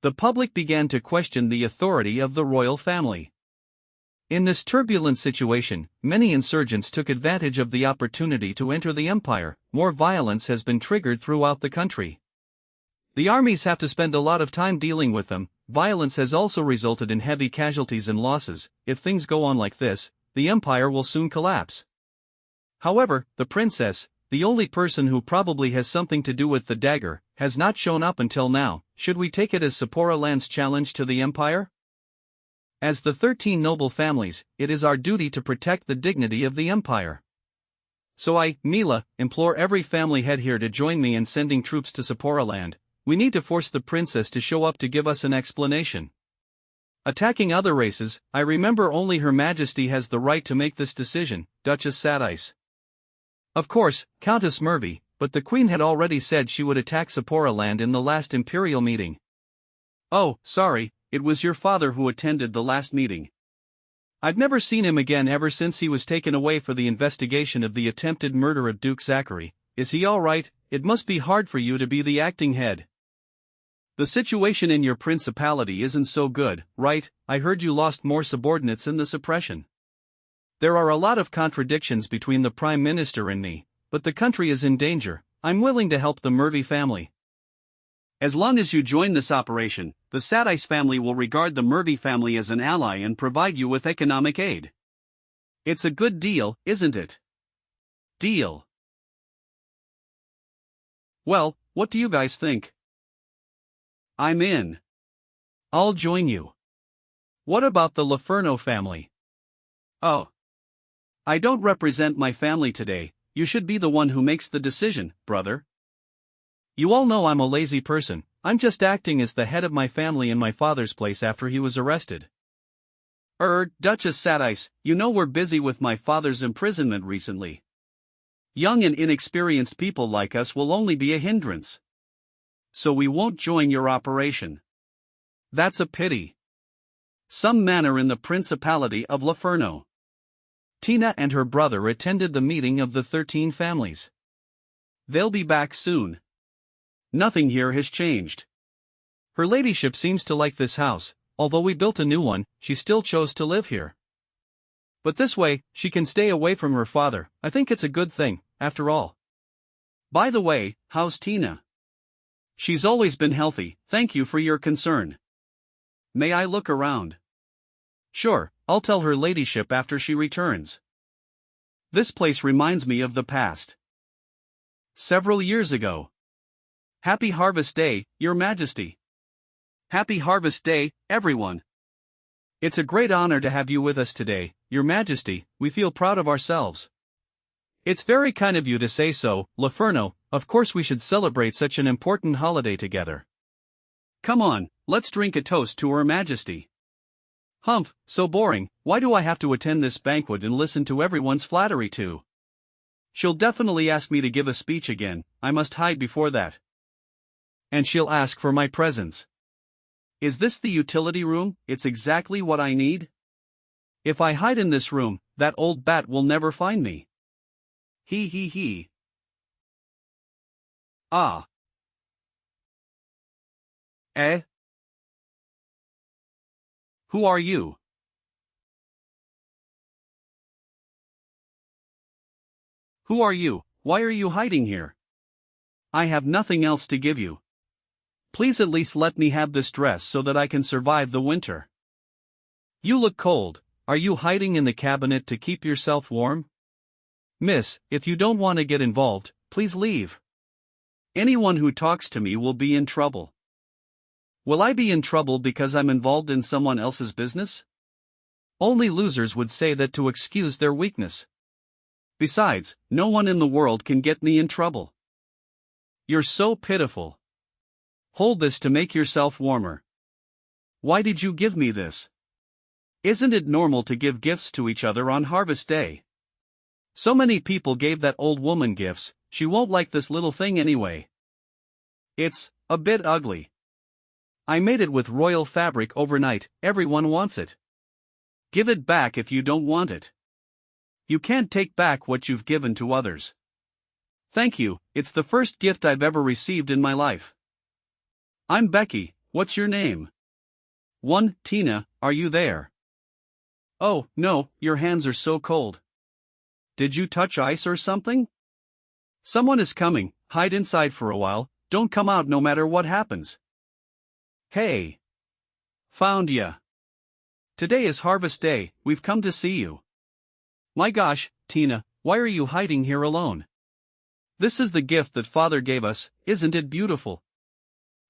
A: The public began to question the authority of the royal family. In this turbulent situation, many insurgents took advantage of the opportunity to enter the empire. More violence has been triggered throughout the country. The armies have to spend a lot of time dealing with them. Violence has also resulted in heavy casualties and losses. If things go on like this, the empire will soon collapse. However, the princess, the only person who probably has something to do with the dagger, has not shown up until now. Should we take it as Sapporo Land's challenge to the empire? As the 13 noble families, it is our duty to protect the dignity of the empire. So I, Mila, implore every family head here to join me in sending troops to Sapporo Land. We need to force the princess to show up to give us an explanation. Attacking other races, I remember only Her Majesty has the right to make this decision, Duchess Sadice. Of course, Countess Mervy, but the Queen had already said she would attack Sapporo Land in the last imperial meeting. Oh, sorry, it was your father who attended the last meeting. I've never seen him again ever since he was taken away for the investigation of the attempted murder of Duke Zachary. Is he alright? It must be hard for you to be the acting head. The situation in your principality isn't so good, right? I heard you lost more subordinates in the suppression. There are a lot of contradictions between the Prime Minister and me, but the country is in danger. I'm willing to help the Mervy family. As long as you join this operation, the Sadice family will regard the Mervy family as an ally and provide you with economic aid. It's a good deal, isn't it? Deal. Well, what do you guys think? I'm in. I'll join you. What about the Laferno family? Oh. I don't represent my family today. You should be the one who makes the decision, brother. You all know I'm a lazy person. I'm just acting as the head of my family in my father's place after he was arrested. Duchess Sadice, you know we're busy with my father's imprisonment recently. Young and inexperienced people like us will only be a hindrance. So we won't join your operation. That's a pity. Some manner in the Principality of Laferno. Tina and her brother attended the meeting of the 13 families. They'll be back soon. Nothing here has changed. Her ladyship seems to like this house. Although we built a new one, she still chose to live here. But this way, she can stay away from her father. I think it's a good thing, after all. By the way, how's Tina? She's always been healthy, thank you for your concern. May I look around? Sure, I'll tell her ladyship after she returns. This place reminds me of the past. Several years ago. Happy Harvest Day, Your Majesty. Happy Harvest Day, everyone. It's a great honor to have you with us today, Your Majesty. We feel proud of ourselves. It's very kind of you to say so, Laferno. Of course we should celebrate such an important holiday together. Come on, let's drink a toast to Her Majesty. Humph, so boring. Why do I have to attend this banquet and listen to everyone's flattery too? She'll definitely ask me to give a speech again. I must hide before that. And she'll ask for my presence. Is this the utility room? It's exactly what I need. If I hide in this room, that old bat will never find me. He he he. Ah. Eh? Who are you? Who are you? Why are you hiding here? I have nothing else to give you. Please at least let me have this dress so that I can survive the winter. You look cold. Are you hiding in the cabinet to keep yourself warm? Miss, if you don't want to get involved, please leave. Anyone who talks to me will be in trouble. Will I be in trouble because I'm involved in someone else's business? Only losers would say that to excuse their weakness. Besides, no one in the world can get me in trouble. You're so pitiful. Hold this to make yourself warmer. Why did you give me this? Isn't it normal to give gifts to each other on Harvest Day? So many people gave that old woman gifts, she won't like this little thing anyway. It's a bit ugly. I made it with royal fabric overnight, everyone wants it. Give it back if you don't want it. You can't take back what you've given to others. Thank you, it's the first gift I've ever received in my life. I'm Becky, what's your name? 1. Tina, are you there? Oh, no, your hands are so cold. Did you touch ice or something? Someone is coming, hide inside for a while, don't come out no matter what happens. Hey. Found ya. Today is Harvest Day, we've come to see you. My gosh, Tina, why are you hiding here alone? This is the gift that Father gave us, isn't it beautiful?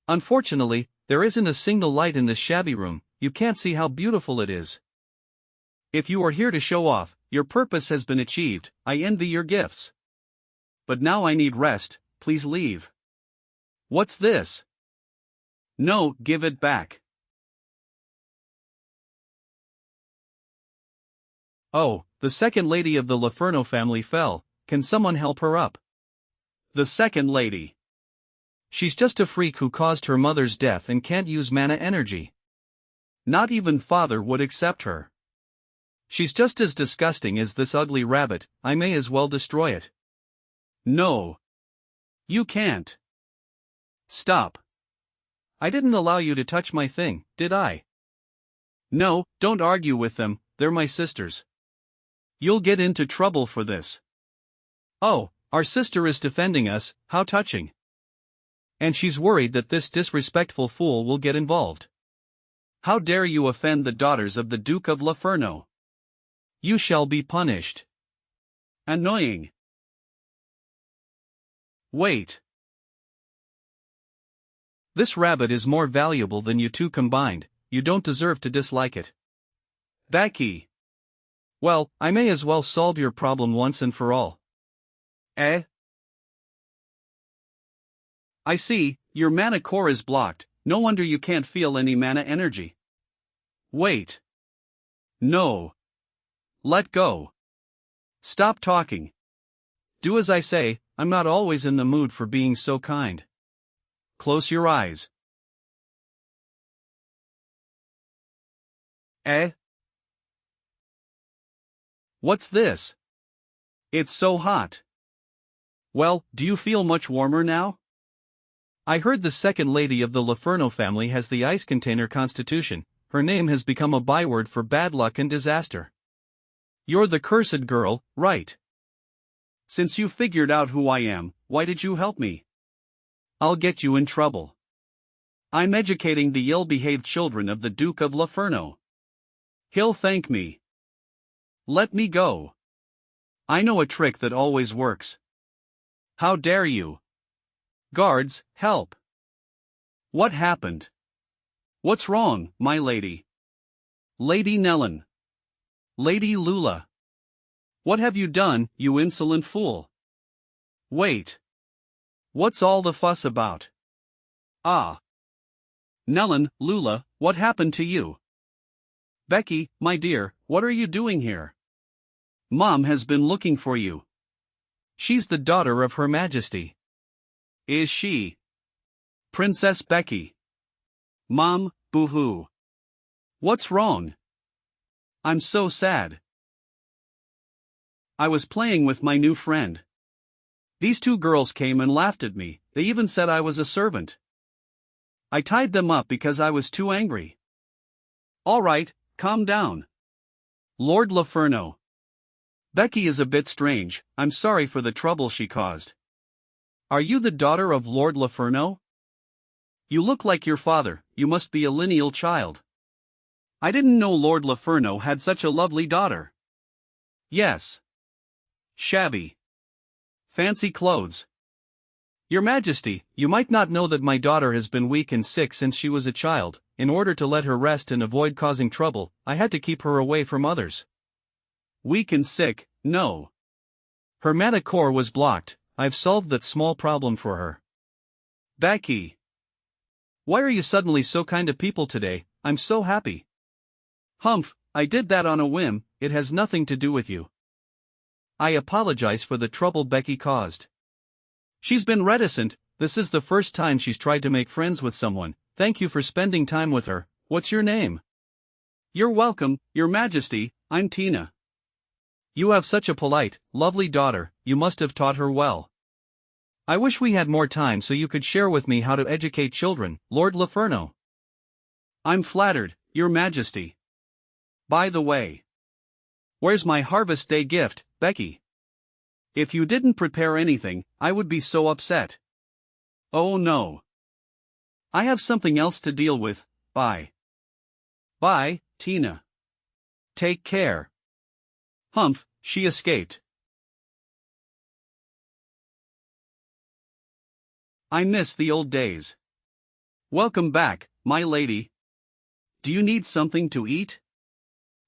A: Unfortunately, there isn't a single light in this shabby room, you can't see how beautiful it is. If you are here to show off, your purpose has been achieved, I envy your gifts. But now I need rest, please leave. What's this? No, give it back. Oh, the second lady of the Laferno family fell, can someone help her up? The second lady. She's just a freak who caused her mother's death and can't use mana energy. Not even Father would accept her. She's just as disgusting as this ugly rabbit, I may as well destroy it. No. You can't. Stop. I didn't allow you to touch my thing, did I? No, don't argue with them, they're my sisters. You'll get into trouble for this. Oh, our sister is defending us, how touching. And she's worried that this disrespectful fool will get involved. How dare you offend the daughters of the Duke of Laferno? You shall be punished. Annoying. Wait. This rabbit is more valuable than you two combined, you don't deserve to dislike it. Becky. Well, I may as well solve your problem once and for all. Eh? I see, your mana core is blocked, no wonder you can't feel any mana energy. Wait. No. Let go. Stop talking. Do as I say, I'm not always in the mood for being so kind. Close your eyes. Eh? What's this? It's so hot. Well, do you feel much warmer now? I heard the second lady of the Laferno family has the ice container constitution, her name has become a byword for bad luck and disaster. You're the cursed girl, right? Since you figured out who I am, why did you help me? I'll get you in trouble. I'm educating the ill-behaved children of the Duke of Laferno. He'll thank me. Let me go. I know a trick that always works. How dare you? Guards, help. What happened? What's wrong, my lady? Lady Nellen. Lady Lula. What have you done, you insolent fool? Wait. What's all the fuss about? Ah. Nellen, Lula, what happened to you? Becky, my dear, what are you doing here? Mom has been looking for you. She's the daughter of Her Majesty. Is she? Princess Becky. Mom, boo-hoo. What's wrong? I'm so sad. I was playing with my new friend. These two girls came and laughed at me, they even said I was a servant. I tied them up because I was too angry. All right, calm down. Lord Laferno. Becky is a bit strange, I'm sorry for the trouble she caused. Are you the daughter of Lord Laferno? You look like your father, you must be a lineal child. I didn't know Lord Laferno had such a lovely daughter. Yes. Shabby. Fancy clothes. Your Majesty, you might not know that my daughter has been weak and sick since she was a child. In order to let her rest and avoid causing trouble, I had to keep her away from others. Weak and sick, no. Her mana core was blocked, I've solved that small problem for her. Becky. Why are you suddenly so kind to people today, I'm so happy. Humph, I did that on a whim, it has nothing to do with you. I apologize for the trouble Becky caused. She's been reticent, this is the first time she's tried to make friends with someone, thank you for spending time with her, what's your name? You're welcome, Your Majesty, I'm Tina. You have such a polite, lovely daughter, you must have taught her well. I wish we had more time so you could share with me how to educate children, Lord Laferno. I'm flattered, Your Majesty. By the way. Where's my Harvest Day gift, Becky? If you didn't prepare anything, I would be so upset. Oh no. I have something else to deal with, bye. Bye, Tina. Take care. Humph, she escaped. I miss the old days. Welcome back, my lady. Do you need something to eat?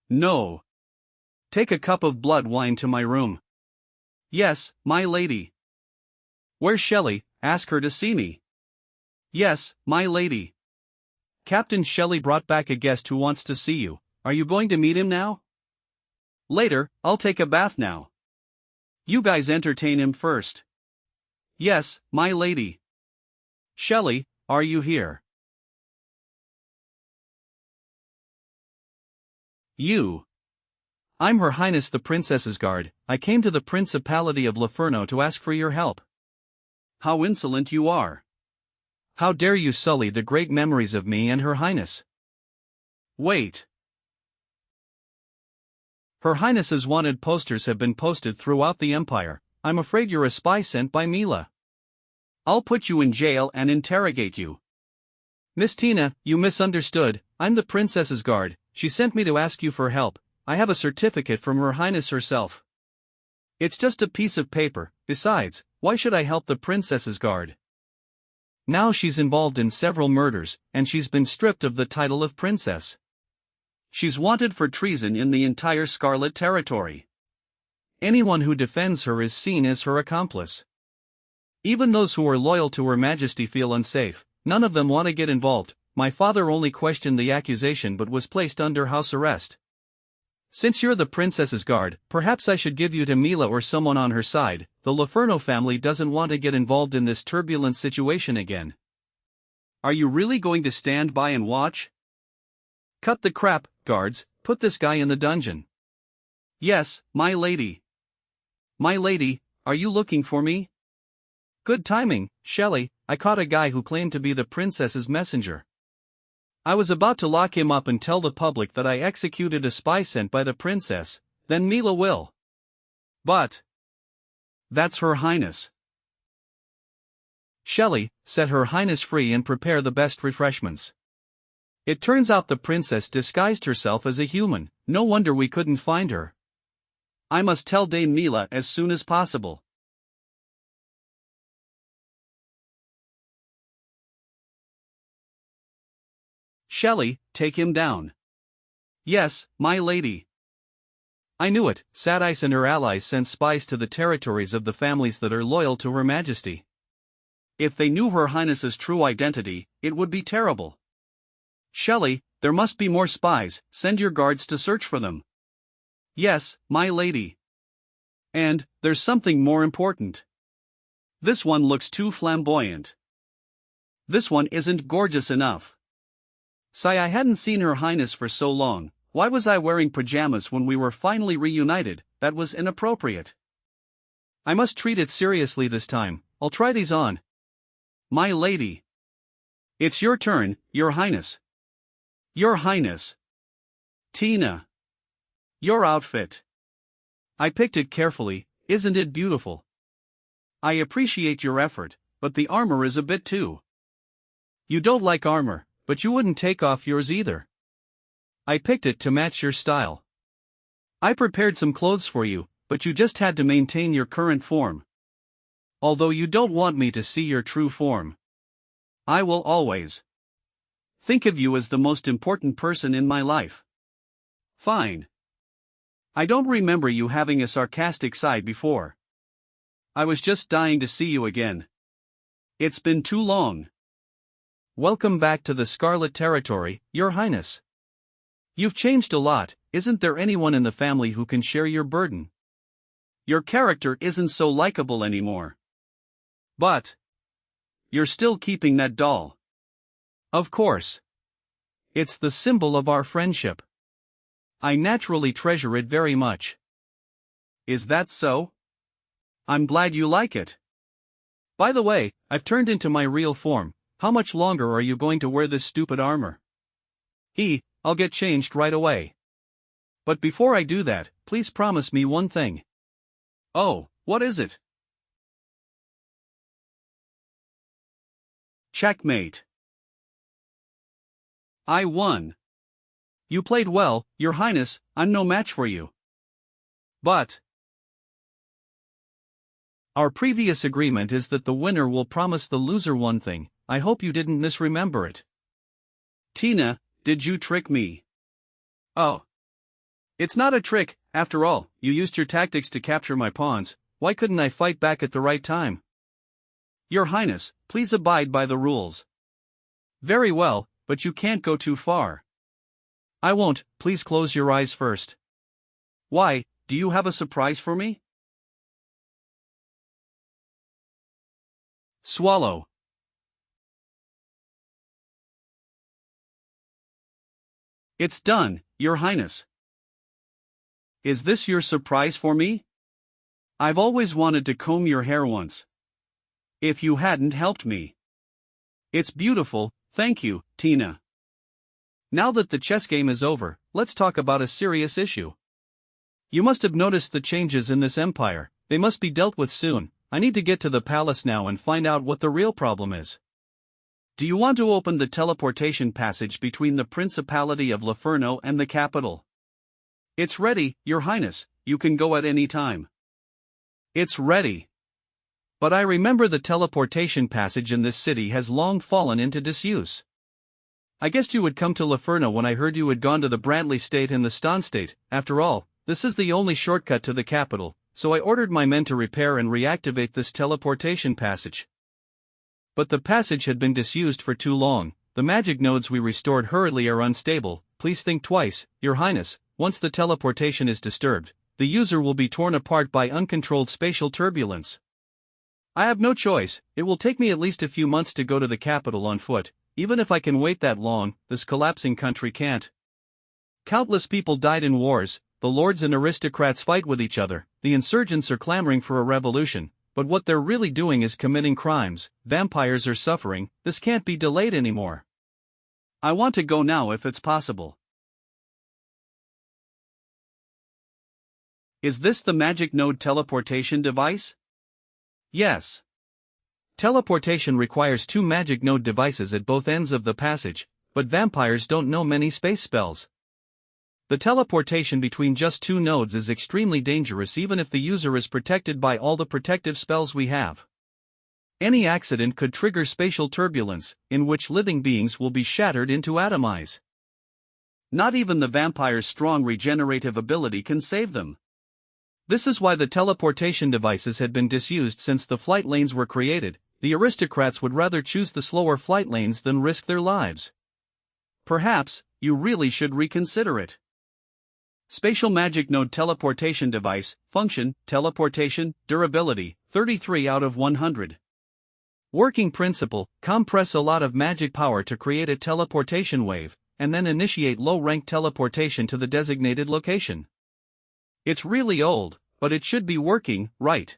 A: No. Take a cup of blood wine to my room. Yes, my lady. Where's Shelley? Ask her to see me. Yes, my lady. Captain Shelley brought back a guest who wants to see you. Are you going to meet him now? Later, I'll take a bath now. You guys entertain him first. Yes, my lady. Shelley, are you here? You. I'm Her Highness the Princess's guard. I came to the Principality of Loferno to ask for your help. How insolent you are. How dare you sully the great memories of me and Her Highness? Wait. Her Highness's wanted posters have been posted throughout the Empire. I'm afraid you're a spy sent by Mila. I'll put you in jail and interrogate you. Miss Tina, you misunderstood. I'm the Princess's guard. She sent me to ask you for help. I have a certificate from Her Highness herself. It's just a piece of paper. Besides, why should I help the Princess's guard? Now she's involved in several murders, and she's been stripped of the title of princess. She's wanted for treason in the entire Scarlet territory. Anyone who defends her is seen as her accomplice. Even those who are loyal to Her Majesty feel unsafe. None of them want to get involved. My father only questioned the accusation but was placed under house arrest. Since you're the princess's guard, perhaps I should give you to Mila or someone on her side. The Loferno family doesn't want to get involved in this turbulent situation again. Are you really going to stand by and watch? Cut the crap, guards, put this guy in the dungeon. Yes, my lady. My lady, are you looking for me? Good timing, Shelley. I caught a guy who claimed to be the princess's messenger. I was about to lock him up and tell the public that I executed a spy sent by the princess, then Mila will. But that's Her Highness. Shelley, set Her Highness free and prepare the best refreshments. It turns out the princess disguised herself as a human. No wonder we couldn't find her. I must tell Dame Mila as soon as possible. Shelley, take him down. Yes, my lady. I knew it. Sadice and her allies sent spies to the territories of the families that are loyal to Her Majesty. If they knew Her Highness's true identity, it would be terrible. Shelley, there must be more spies. Send your guards to search for them. Yes, my lady. And there's something more important. This one looks too flamboyant. This one isn't gorgeous enough. Sigh, I hadn't seen Her Highness for so long. Why was I wearing pajamas when we were finally reunited? That was inappropriate. I must treat it seriously this time. I'll try these on. My lady. It's your turn, Your Highness. Your Highness. Tina. Your outfit. I picked it carefully. Isn't it beautiful? I appreciate your effort, but the armor is a bit too. You don't like armor, but you wouldn't take off yours either. I picked it to match your style. I prepared some clothes for you, but you just had to maintain your current form. Although you don't want me to see your true form. I will always think of you as the most important person in my life. Fine. I don't remember you having a sarcastic side before. I was just dying to see you again. It's been too long. Welcome back to the Scarlet Territory, Your Highness. You've changed a lot. Isn't there anyone in the family who can share your burden? Your character isn't so likable anymore. But you're still keeping that doll. Of course. It's the symbol of our friendship. I naturally treasure it very much. Is that so? I'm glad you like it. By the way, I've turned into my real form. How much longer are you going to wear this stupid armor? I'll get changed right away. But before I do that, please promise me one thing. Oh, what is it? Checkmate. I won. You played well, Your Highness. I'm no match for you. But Our previous agreement is that the winner will promise the loser one thing. I hope you didn't misremember it. Tina, did you trick me? Oh. It's not a trick, after all, you used your tactics to capture my pawns. Why couldn't I fight back at the right time? Your Highness, please abide by the rules. Very well, but you can't go too far. I won't, please close your eyes first. Why, do you have a surprise for me? Swallow. It's done, Your Highness. Is this your surprise for me? I've always wanted to comb your hair once. If you hadn't helped me. It's beautiful, thank you, Tina. Now that the chess game is over, let's talk about a serious issue. You must have noticed the changes in this empire, they must be dealt with soon. I need to get to the palace now and find out what the real problem is. Do you want to open the teleportation passage between the Principality of Laferno and the capital? It's ready, Your Highness, you can go at any time. It's ready. But I remember the teleportation passage in this city has long fallen into disuse. I guessed you would come to Laferno when I heard you had gone to the Brantley State and the Ston State. After all, this is the only shortcut to the capital, so I ordered my men to repair and reactivate this teleportation passage. But the passage had been disused for too long. The magic nodes we restored hurriedly are unstable. Please think twice, Your Highness. Once the teleportation is disturbed, the user will be torn apart by uncontrolled spatial turbulence. I have no choice, it will take me at least a few months to go to the capital on foot. Even if I can wait that long, this collapsing country can't. Countless people died in wars, the lords and aristocrats fight with each other, the insurgents are clamoring for a revolution, but what they're really doing is committing crimes, vampires are suffering, this can't be delayed anymore. I want to go now if it's possible. Is this the magic node teleportation device? Yes. Teleportation requires 2 magic node devices at both ends of the passage, but vampires don't know many space spells. The teleportation between just 2 nodes is extremely dangerous even if the user is protected by all the protective spells we have. Any accident could trigger spatial turbulence, in which living beings will be shattered into atomize. Not even the vampire's strong regenerative ability can save them. This is why the teleportation devices had been disused since the flight lanes were created. The aristocrats would rather choose the slower flight lanes than risk their lives. Perhaps, you really should reconsider it. Spatial Magic Node Teleportation Device, Function, Teleportation, Durability, 33 out of 100. Working principle, compress a lot of magic power to create a teleportation wave, and then initiate low-rank teleportation to the designated location. It's really old, but it should be working, right?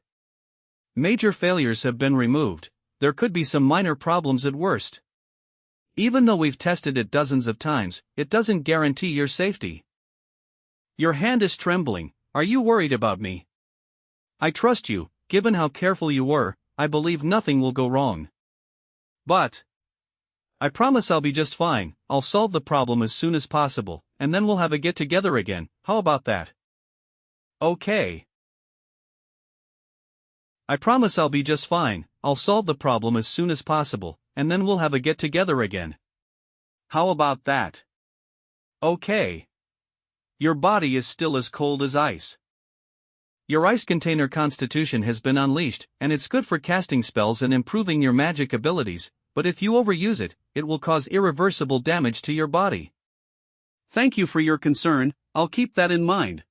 A: Major failures have been removed, there could be some minor problems at worst. Even though we've tested it dozens of times, it doesn't guarantee your safety. Your hand is trembling, are you worried about me? I trust you, given how careful you were, I believe nothing will go wrong. But I promise I'll be just fine, I'll solve the problem as soon as possible, and then we'll have a get-together again, how about that? Okay. I promise I'll be just fine, I'll solve the problem as soon as possible, and then we'll have a get-together again. How about that? Okay. Your body is still as cold as ice. Your ice container constitution has been unleashed, and it's good for casting spells and improving your magic abilities, but if you overuse it, it will cause irreversible damage to your body. Thank you for your concern, I'll keep that in mind.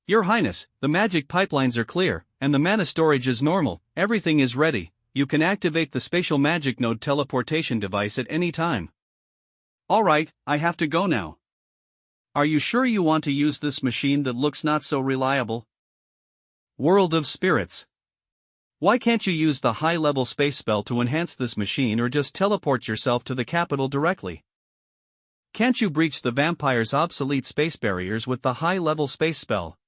A: Your Highness, the magic pipelines are clear, and the mana storage is normal, everything is ready, you can activate the Spatial Magic Node teleportation device at any time. Alright, I have to go now. Are you sure you want to use this machine that looks not so reliable? World of Spirits. Why can't you use the high-level space spell to enhance this machine or just teleport yourself to the capital directly? Can't you breach the vampire's obsolete space barriers with the high-level space spell?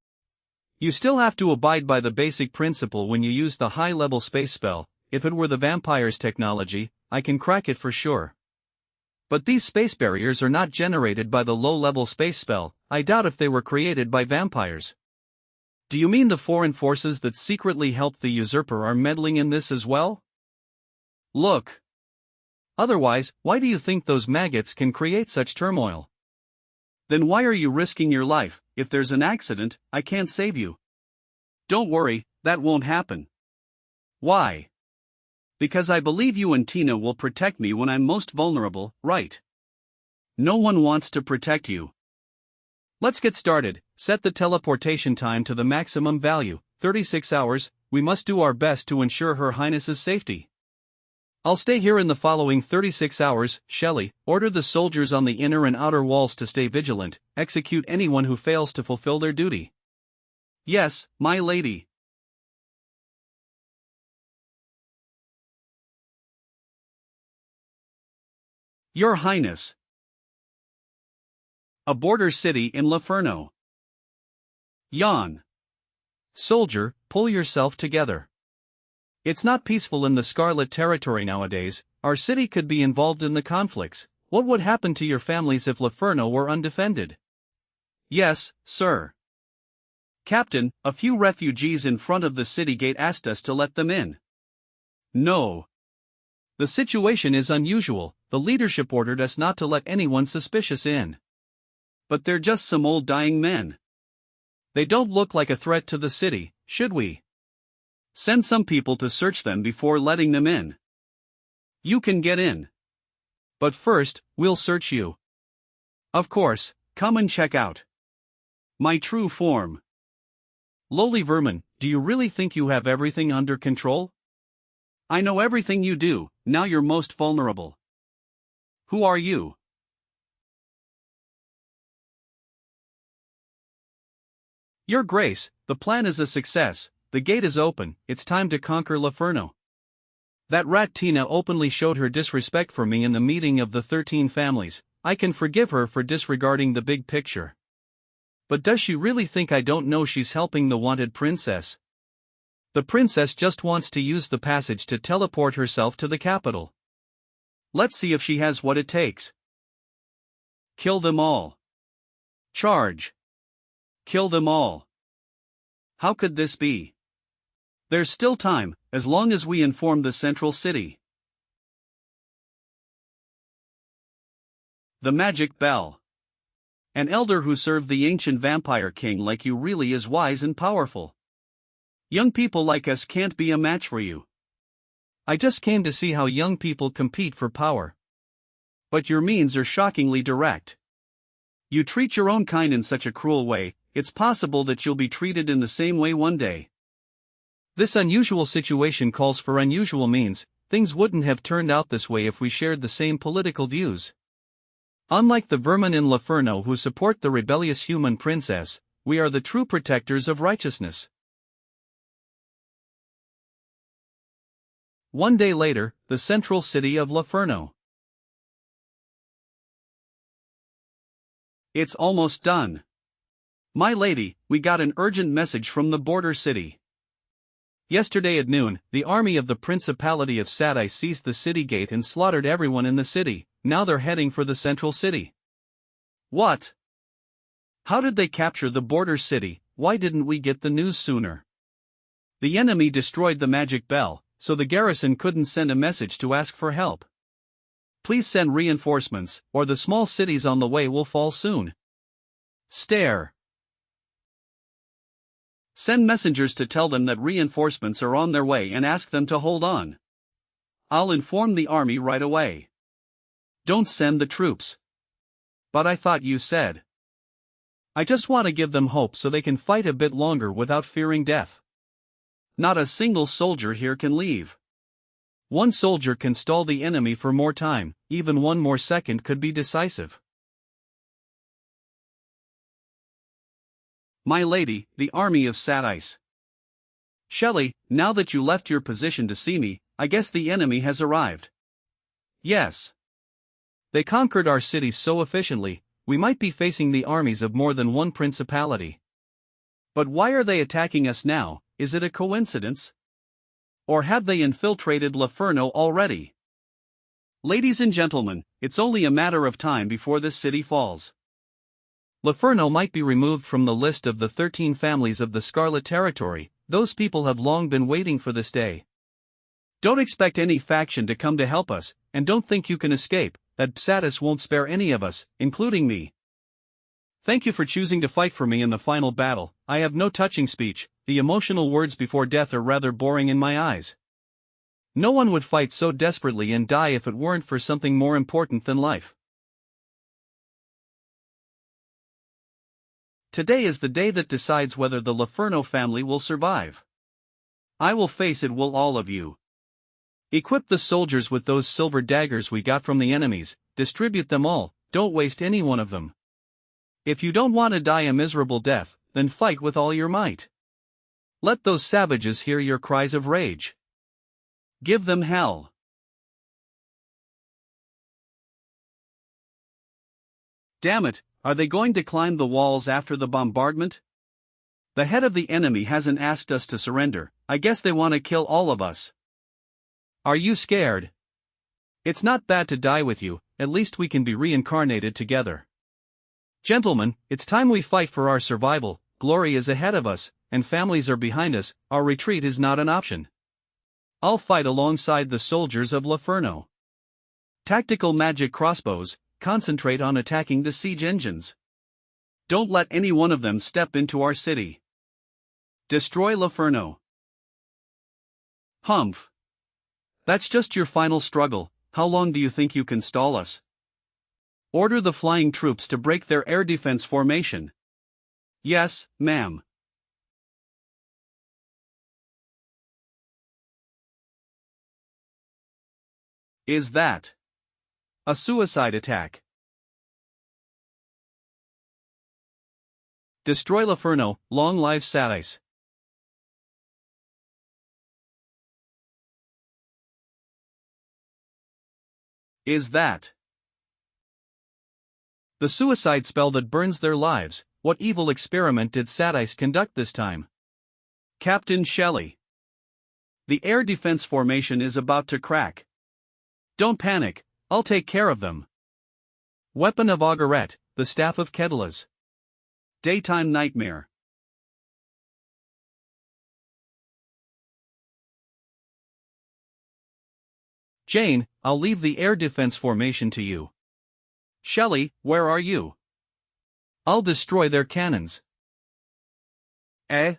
A: You still have to abide by the basic principle when you use the high-level space spell. If it were the vampire's technology, I can crack it for sure. But these space barriers are not generated by the low-level space spell, I doubt if they were created by vampires. Do you mean the foreign forces that secretly helped the usurper are meddling in this as well? Look. Otherwise, why do you think those maggots can create such turmoil? Then why are you risking your life? If there's an accident, I can't save you. Don't worry, that won't happen. Why? Because I believe you and Tina will protect me when I'm most vulnerable, right? No one wants to protect you. Let's get started. Set the teleportation time to the maximum value, 36 hours. We must do our best to ensure Her Highness's safety. I'll stay here in the following 36 hours. Shelley, order the soldiers on the inner and outer walls to stay vigilant. Execute anyone who fails to fulfill their duty. Yes, my lady. Your Highness. A border city in Loferno. Yawn. Soldier, pull yourself together. It's not peaceful in the Scarlet Territory nowadays. Our city could be involved in the conflicts. What would happen to your families if Loferno were undefended? Yes, sir. Captain, a few refugees in front of the city gate asked us to let them in. No. The situation is unusual. The leadership ordered us not to let anyone suspicious in. But they're just some old dying men. They don't look like a threat to the city, should we? Send some people to search them before letting them in. You can get in. But first, we'll search you. Of course, come and check out my true form. Lowly vermin, do you really think you have everything under control? I know everything you do. Now you're most vulnerable. Who are you? Your Grace, the plan is a success. The gate is open. It's time to conquer Loferno. That rat Tina openly showed her disrespect for me in the meeting of the 13 families. I can forgive her for disregarding the big picture. But does she really think I don't know she's helping the wanted princess? The princess just wants to use the passage to teleport herself to the capital. Let's see if she has what it takes. Kill them all. Charge. Kill them all. How could this be? There's still time, as long as we inform the central city. The Magic Bell. An elder who served the ancient vampire king like you really is wise and powerful. Young people like us can't be a match for you. I just came to see how young people compete for power. But your means are shockingly direct. You treat your own kind in such a cruel way. It's possible that you'll be treated in the same way one day. This unusual situation calls for unusual means. Things wouldn't have turned out this way if we shared the same political views. Unlike the vermin in Loferno who support the rebellious human princess, we are the true protectors of righteousness. One day later, the central city of Loferno. It's almost done. My lady, we got an urgent message from the border city. Yesterday at noon, the army of the Principality of Sadai seized the city gate and slaughtered everyone in the city. Now they're heading for the central city. What? How did they capture the border city? Why didn't we get the news sooner? The enemy destroyed the magic bell, so the garrison couldn't send a message to ask for help. Please send reinforcements, or the small cities on the way will fall soon. Stare. Send messengers to tell them that reinforcements are on their way and ask them to hold on. I'll inform the army right away. Don't send the troops. But I thought you said. I just want to give them hope so they can fight a bit longer without fearing death. Not a single soldier here can leave. One soldier can stall the enemy for more time, even one more second could be decisive. My lady, the army of Sadais. Shelley, now that you left your position to see me, I guess the enemy has arrived. Yes. They conquered our cities so efficiently, we might be facing the armies of more than one principality. But why are they attacking us now? Is it a coincidence? Or have they infiltrated Loferno already? Ladies and gentlemen, it's only a matter of time before this city falls. Loferno might be removed from the list of the 13 families of the Scarlet Territory. Those people have long been waiting for this day. Don't expect any faction to come to help us, and don't think you can escape, that Psatus won't spare any of us, including me. Thank you for choosing to fight for me in the final battle. I have no touching speech, the emotional words before death are rather boring in my eyes. No one would fight so desperately and die if it weren't for something more important than life. Today is the day that decides whether the Loferno family will survive. I will face it, will all of you. Equip the soldiers with those silver daggers we got from the enemies, distribute them all, don't waste any one of them. If you don't want to die a miserable death, then fight with all your might. Let those savages hear your cries of rage. Give them hell. Damn it, are they going to climb the walls after the bombardment? The head of the enemy hasn't asked us to surrender, I guess they want to kill all of us. Are you scared? It's not bad to die with you, at least we can be reincarnated together. Gentlemen, it's time we fight for our survival. Glory is ahead of us, and families are behind us, our retreat is not an option. I'll fight alongside the soldiers of Loferno. Tactical magic crossbows, concentrate on attacking the siege engines. Don't let any one of them step into our city. Destroy Loferno. Humph. That's just your final struggle. How long do you think you can stall us? Order the flying troops to break their air defense formation. Yes, ma'am. Is that a suicide attack? Destroy Loferno, long live Psatus. Is that the suicide spell that burns their lives? What evil experiment did Psatus conduct this time? Captain Shelley. The air defense formation is about to crack. Don't panic, I'll take care of them. Weapon of Auguret, the staff of Kedalas. Daytime nightmare. Jane, I'll leave the air defense formation to you. Shelley, where are you? I'll destroy their cannons. Eh?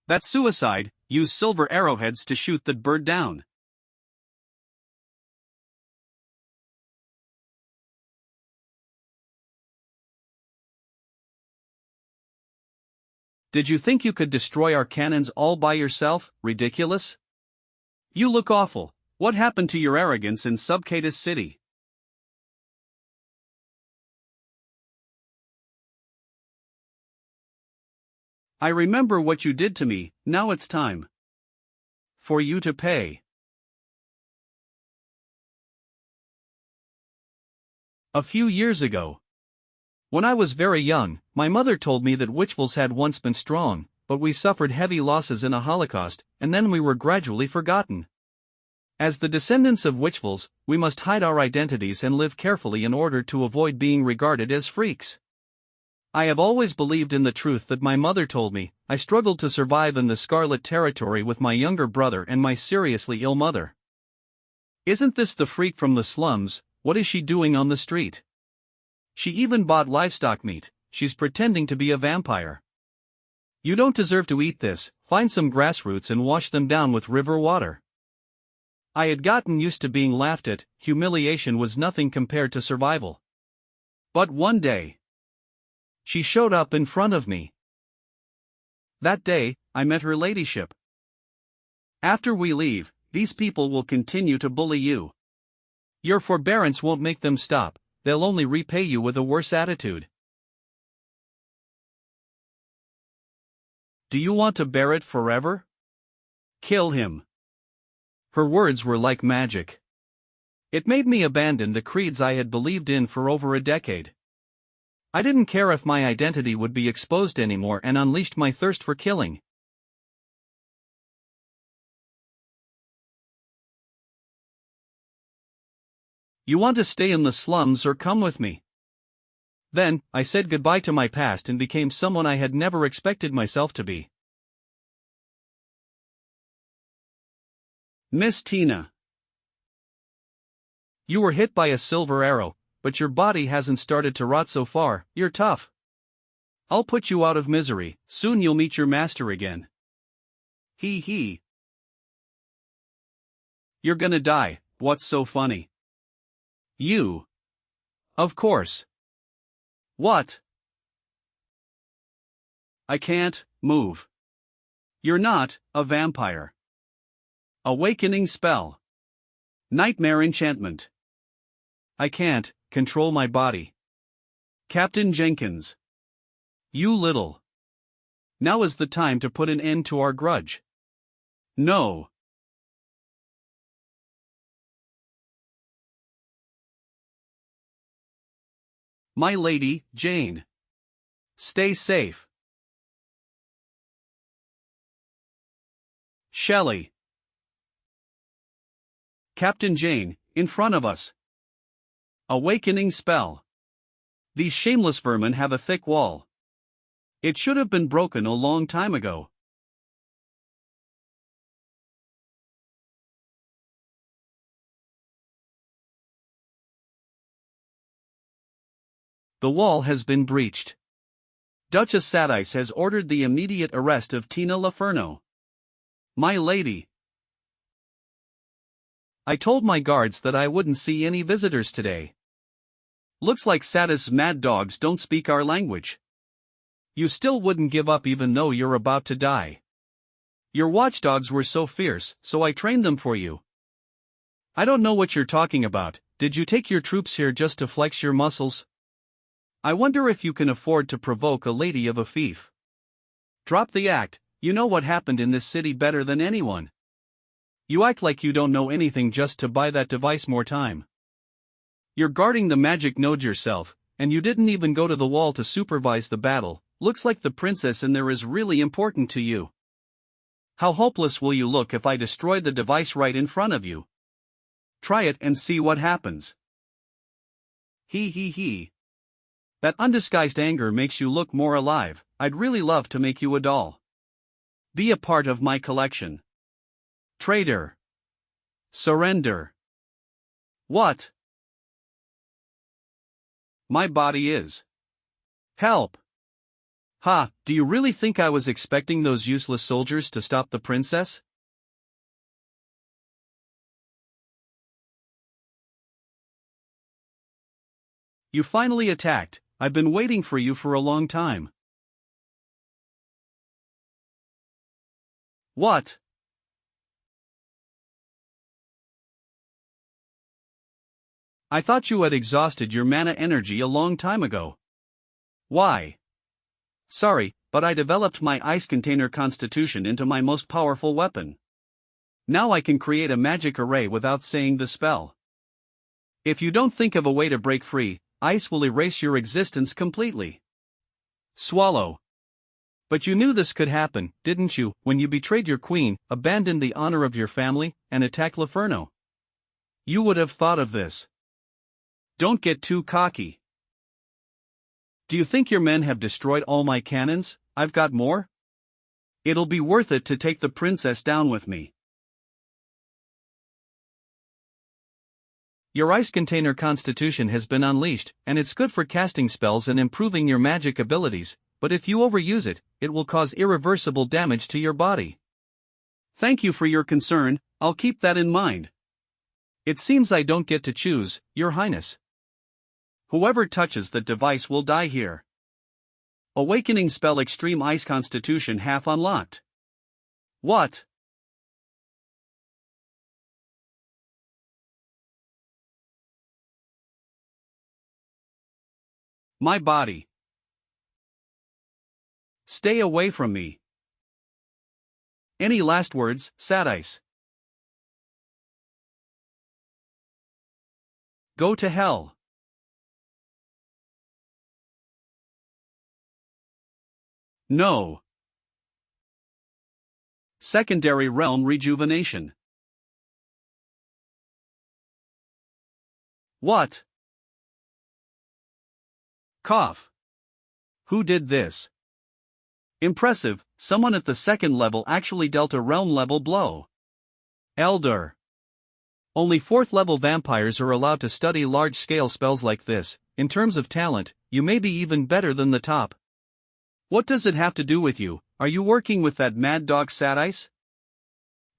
A: That's suicide. Use silver arrowheads to shoot that bird down. Did you think you could destroy our cannons all by yourself? Ridiculous. You look awful. What happened to your arrogance in Subcatus City? I remember what you did to me, now it's time for you to pay. A few years ago, when I was very young, my mother told me that Witchvils had once been strong, but we suffered heavy losses in a Holocaust, and then we were gradually forgotten. As the descendants of Witchvils, we must hide our identities and live carefully in order to avoid being regarded as freaks. I have always believed in the truth that my mother told me. I struggled to survive in the Scarlet Territory with my younger brother and my seriously ill mother. Isn't this the freak from the slums? What is she doing on the street? She even bought livestock meat. She's pretending to be a vampire. You don't deserve to eat this. Find some grass roots and wash them down with river water. I had gotten used to being laughed at. Humiliation was nothing compared to survival. But one day, she showed up in front of me. That day, I met her ladyship. After we leave, these people will continue to bully you. Your forbearance won't make them stop, they'll only repay you with a worse attitude. Do you want to bear it forever? Kill him. Her words were like magic. It made me abandon the creeds I had believed in for over a decade. I didn't care if my identity would be exposed anymore and unleashed my thirst for killing. You want to stay in the slums or come with me? Then, I said goodbye to my past and became someone I had never expected myself to be. Miss Tina. You were hit by a silver arrow, but your body hasn't started to rot so far. You're tough. I'll put you out of misery, soon you'll meet your master again. Hee hee. You're gonna die, what's so funny? You. Of course. What? I can't move. You're not a vampire. Awakening spell. Nightmare enchantment. I can't control my body. Captain Jenkins. You little. Now is the time to put an end to our grudge. No. My lady, Jane. Stay safe. Shelley. Captain Jane, in front of us. Awakening spell. These shameless vermin have a thick wall. It should have been broken a long time ago. The wall has been breached. Duchess Sadice has ordered the immediate arrest of Tina Laferno. My lady. I told my guards that I wouldn't see any visitors today. Looks like Sadice's mad dogs don't speak our language. You still wouldn't give up even though you're about to die. Your watchdogs were so fierce, so I trained them for you. I don't know what you're talking about. Did you take your troops here just to flex your muscles? I wonder if you can afford to provoke a lady of a fief. Drop the act, you know what happened in this city better than anyone. You act like you don't know anything just to buy that device more time. You're guarding the magic node yourself, and you didn't even go to the wall to supervise the battle. Looks like the princess in there is really important to you. How hopeless will you look if I destroy the device right in front of you? Try it and see what happens. Hee hee hee. That undisguised anger makes you look more alive. I'd really love to make you a doll. Be a part of my collection. Traitor. Surrender. What? My body is. Help. Ha, do you really think I was expecting those useless soldiers to stop the princess? You finally attacked. I've been waiting for you for a long time. What? I thought you had exhausted your mana energy a long time ago. Why? Sorry, but I developed my ice container constitution into my most powerful weapon. Now I can create a magic array without saying the spell. If you don't think of a way to break free, ice will erase your existence completely. Swallow. But you knew this could happen, didn't you, when you betrayed your queen, abandoned the honor of your family, and attacked Laferno? You would have thought of this. Don't get too cocky. Do you think your men have destroyed all my cannons? I've got more. It'll be worth it to take the princess down with me. Your ice container constitution has been unleashed, and it's good for casting spells and improving your magic abilities, but if you overuse it, it will cause irreversible damage to your body. Thank you for your concern, I'll keep that in mind. It seems I don't get to choose, Your Highness. Whoever touches the device will die here. Awakening spell Extreme Ice Constitution half unlocked. What? My body. Stay away from me. Any last words, Sadice? Go to hell. No. Secondary realm rejuvenation. What? Cough. Who did this? Impressive, someone at the second level actually dealt a realm level blow. Elder. Only 4th level vampires are allowed to study large scale spells like this. In terms of talent, you may be even better than the top. What does it have to do with you? Are you working with that mad dog Sadice?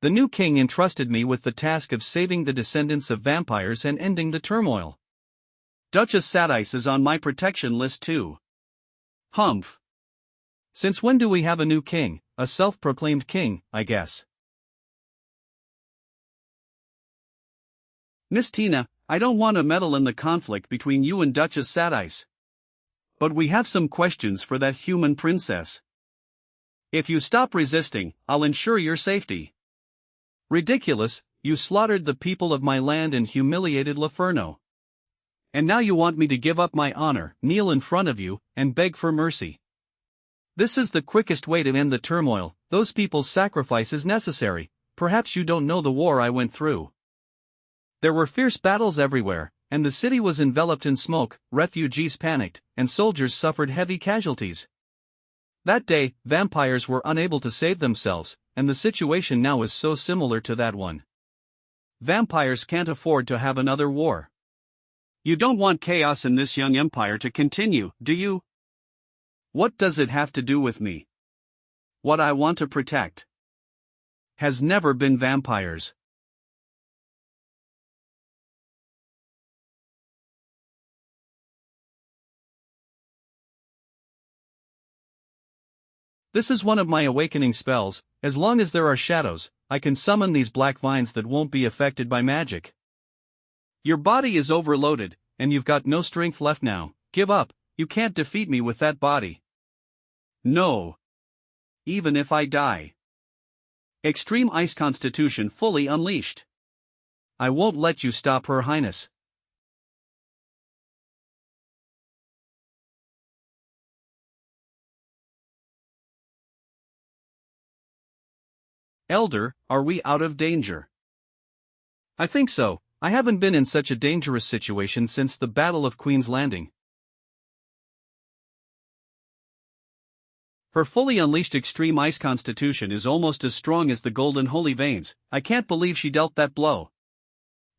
A: The new king entrusted me with the task of saving the descendants of vampires and ending the turmoil. Duchess Sadice is on my protection list too. Humph. Since when do we have a new king? A self-proclaimed king, I guess. Miss Tina, I don't want to meddle in the conflict between you and Duchess Sadice. But we have some questions for that human princess. If you stop resisting, I'll ensure your safety. Ridiculous, you slaughtered the people of my land and humiliated Laferno. And now you want me to give up my honor, kneel in front of you, and beg for mercy. This is the quickest way to end the turmoil. Those people's sacrifice is necessary. Perhaps you don't know the war I went through. There were fierce battles everywhere, and the city was enveloped in smoke. Refugees panicked, and soldiers suffered heavy casualties. That day, vampires were unable to save themselves, and the situation now is so similar to that one. Vampires can't afford to have another war. You don't want chaos in this young empire to continue, do you? What does it have to do with me? What I want to protect has never been vampires. This is one of my awakening spells. As long as there are shadows, I can summon these black vines that won't be affected by magic. Your body is overloaded, and you've got no strength left now. Give up, you can't defeat me with that body. No. Even if I die. Extreme Ice Constitution fully unleashed. I won't let you stop Her Highness. Elder, are we out of danger? I think so. I haven't been in such a dangerous situation since the Battle of Queen's Landing. Her fully unleashed extreme ice constitution is almost as strong as the golden holy veins. I can't believe she dealt that blow.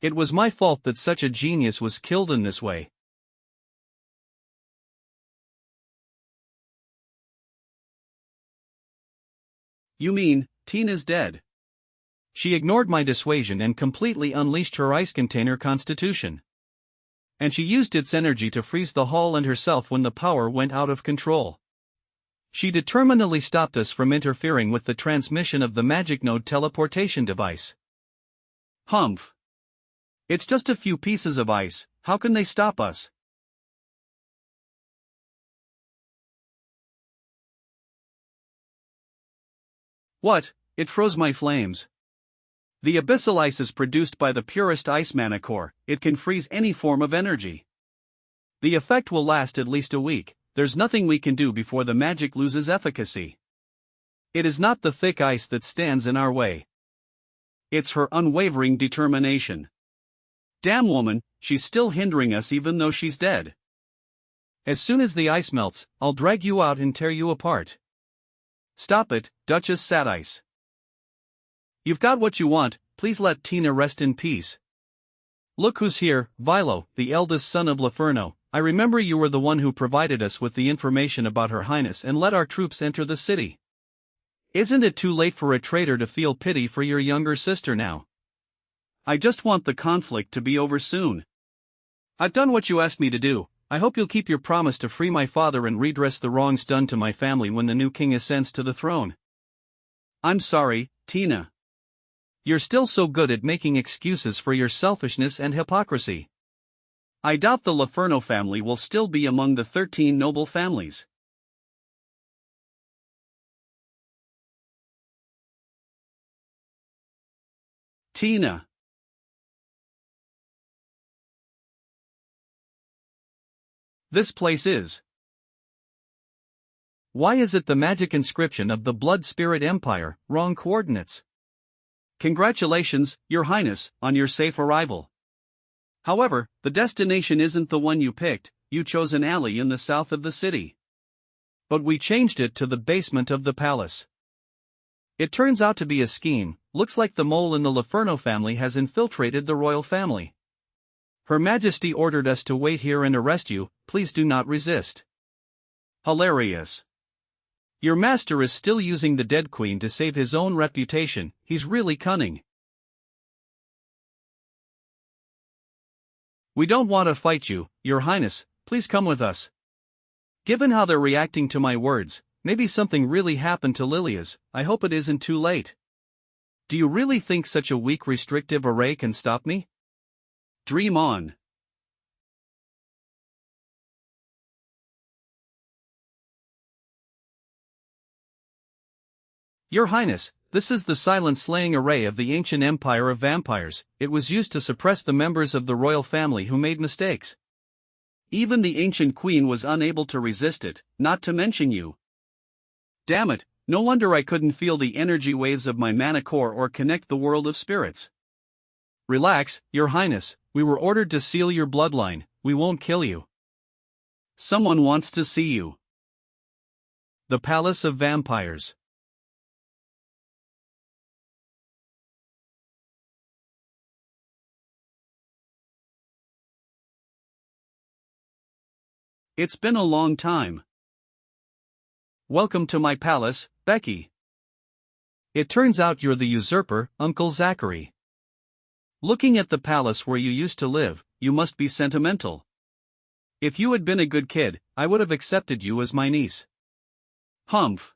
A: It was my fault that such a genius was killed in this way. You mean, Tina's dead? She ignored my dissuasion and completely unleashed her ice container constitution. And she used its energy to freeze the hall and herself when the power went out of control. She determinedly stopped us from interfering with the transmission of the magic node teleportation device. Humph. It's just a few pieces of ice, how can they stop us? What? It froze my flames. The abyssal ice is produced by the purest ice mana core. It can freeze any form of energy. The effect will last at least a week. There's nothing we can do before the magic loses efficacy. It is not the thick ice that stands in our way. It's her unwavering determination. Damn woman, she's still hindering us even though she's dead. As soon as the ice melts, I'll drag you out and tear you apart. Stop it, Duchess Sadice. You've got what you want, please let Tina rest in peace. Look who's here, Vilo, the eldest son of Laferno. I remember you were the one who provided us with the information about Her Highness and let our troops enter the city. Isn't it too late for a traitor to feel pity for your younger sister now? I just want the conflict to be over soon. I've done what you asked me to do. I hope you'll keep your promise to free my father and redress the wrongs done to my family when the new king ascends to the throne. I'm sorry, Tina. You're still so good at making excuses for your selfishness and hypocrisy. I doubt the Laferno family will still be among the 13 noble families. Tina. This place is. Why is it the magic inscription of the Blood Spirit Empire? Wrong coordinates. Congratulations, Your Highness, on your safe arrival. However, the destination isn't the one you picked. you chose an alley in the south of the city. But we changed it to the basement of the palace. It turns out to be a scheme. Looks like the mole in the Laferno family has infiltrated the royal family. Her Majesty ordered us to wait here and arrest you, please do not resist. Hilarious. Your master is still using the dead queen to save his own reputation, he's really cunning. We don't want to fight you, Your Highness, please come with us. Given how they're reacting to my words, maybe something really happened to Lilia's, I hope it isn't too late. Do you really think such a weak restrictive array can stop me? Dream on. Your Highness, this is the silent slaying array of the ancient empire of vampires. It was used to suppress the members of the royal family who made mistakes. Even the ancient queen was unable to resist it, not to mention you. Damn it, no wonder I couldn't feel the energy waves of my mana core or connect the world of spirits. Relax, Your Highness, we were ordered to seal your bloodline, we won't kill you. Someone wants to see you. The Palace of Vampires. It's been a long time. Welcome to my palace, Becky. It turns out you're the usurper, Uncle Zachary. Looking at the palace where you used to live, you must be sentimental. If you had been a good kid, I would have accepted you as my niece. Humph.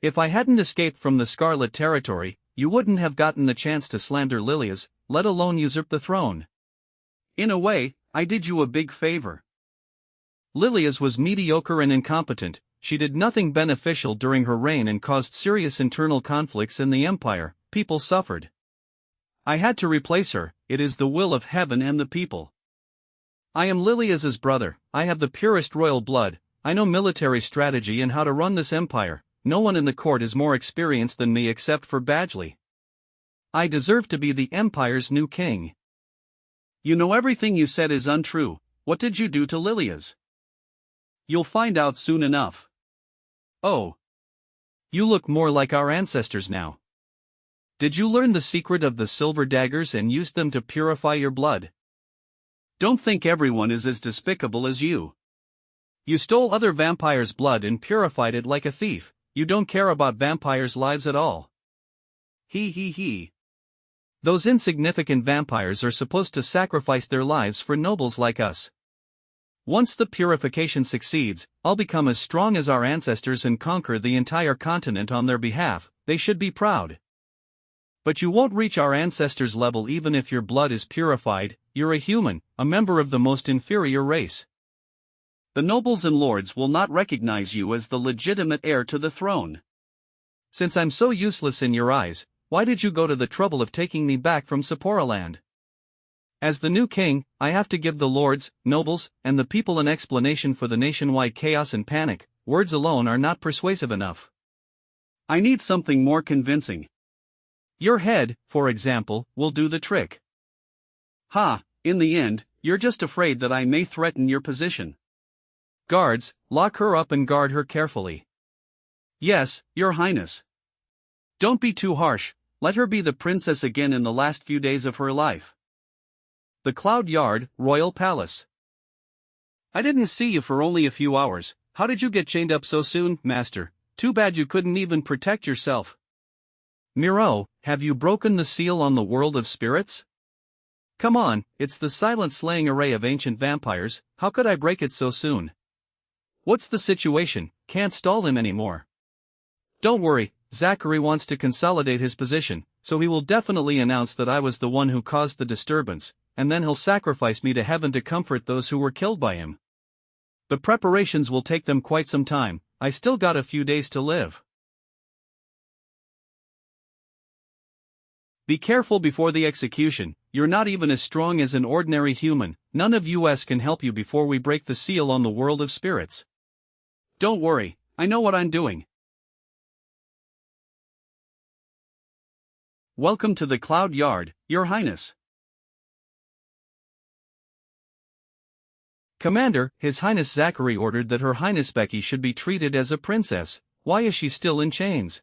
A: If I hadn't escaped from the Scarlet Territory, you wouldn't have gotten the chance to slander Lilia's, let alone usurp the throne. In a way, I did you a big favor. Lilia's was mediocre and incompetent, she did nothing beneficial during her reign and caused serious internal conflicts in the empire, people suffered. I had to replace her, it is the will of heaven and the people. I am Lilia's brother, I have the purest royal blood, I know military strategy and how to run this empire, no one in the court is more experienced than me except for Badgley. I deserve to be the empire's new king. You know everything you said is untrue, what did you do to Lilia's? You'll find out soon enough. Oh. You look more like our ancestors now. Did you learn the secret of the silver daggers and use them to purify your blood? Don't think everyone is as despicable as you. You stole other vampires' blood and purified it like a thief, you don't care about vampires' lives at all. He. Those insignificant vampires are supposed to sacrifice their lives for nobles like us. Once the purification succeeds, I'll become as strong as our ancestors and conquer the entire continent on their behalf, they should be proud. But you won't reach our ancestors' level even if your blood is purified, you're a human, a member of the most inferior race. The nobles and lords will not recognize you as the legitimate heir to the throne. Since I'm so useless in your eyes, why did you go to the trouble of taking me back from Saporaland? As the new king, I have to give the lords, nobles, and the people an explanation for the nationwide chaos and panic. Words alone are not persuasive enough. I need something more convincing. Your head, for example, will do the trick. In the end, you're just afraid that I may threaten your position. Guards, lock her up and guard her carefully. Yes, Your Highness. Don't be too harsh, let her be the princess again in the last few days of her life. The Cloud Yard, Royal Palace. I didn't see you for only a few hours, how did you get chained up so soon, master? Too bad you couldn't even protect yourself. Miro, have you broken the seal on the world of spirits? Come on, it's the silent slaying array of ancient vampires, how could I break it so soon? What's the situation, can't stall him anymore. Don't worry, Zachary wants to consolidate his position, so he will definitely announce that I was the one who caused the disturbance, and then he'll sacrifice me to heaven to comfort those who were killed by him. The preparations will take them quite some time, I still got a few days to live. Be careful before the execution, you're not even as strong as an ordinary human, none of us can help you before we break the seal on the world of spirits. Don't worry, I know what I'm doing. Welcome to the Cloud Yard, Your Highness. Commander, His Highness Zachary ordered that Her Highness Becky should be treated as a princess. Why is she still in chains?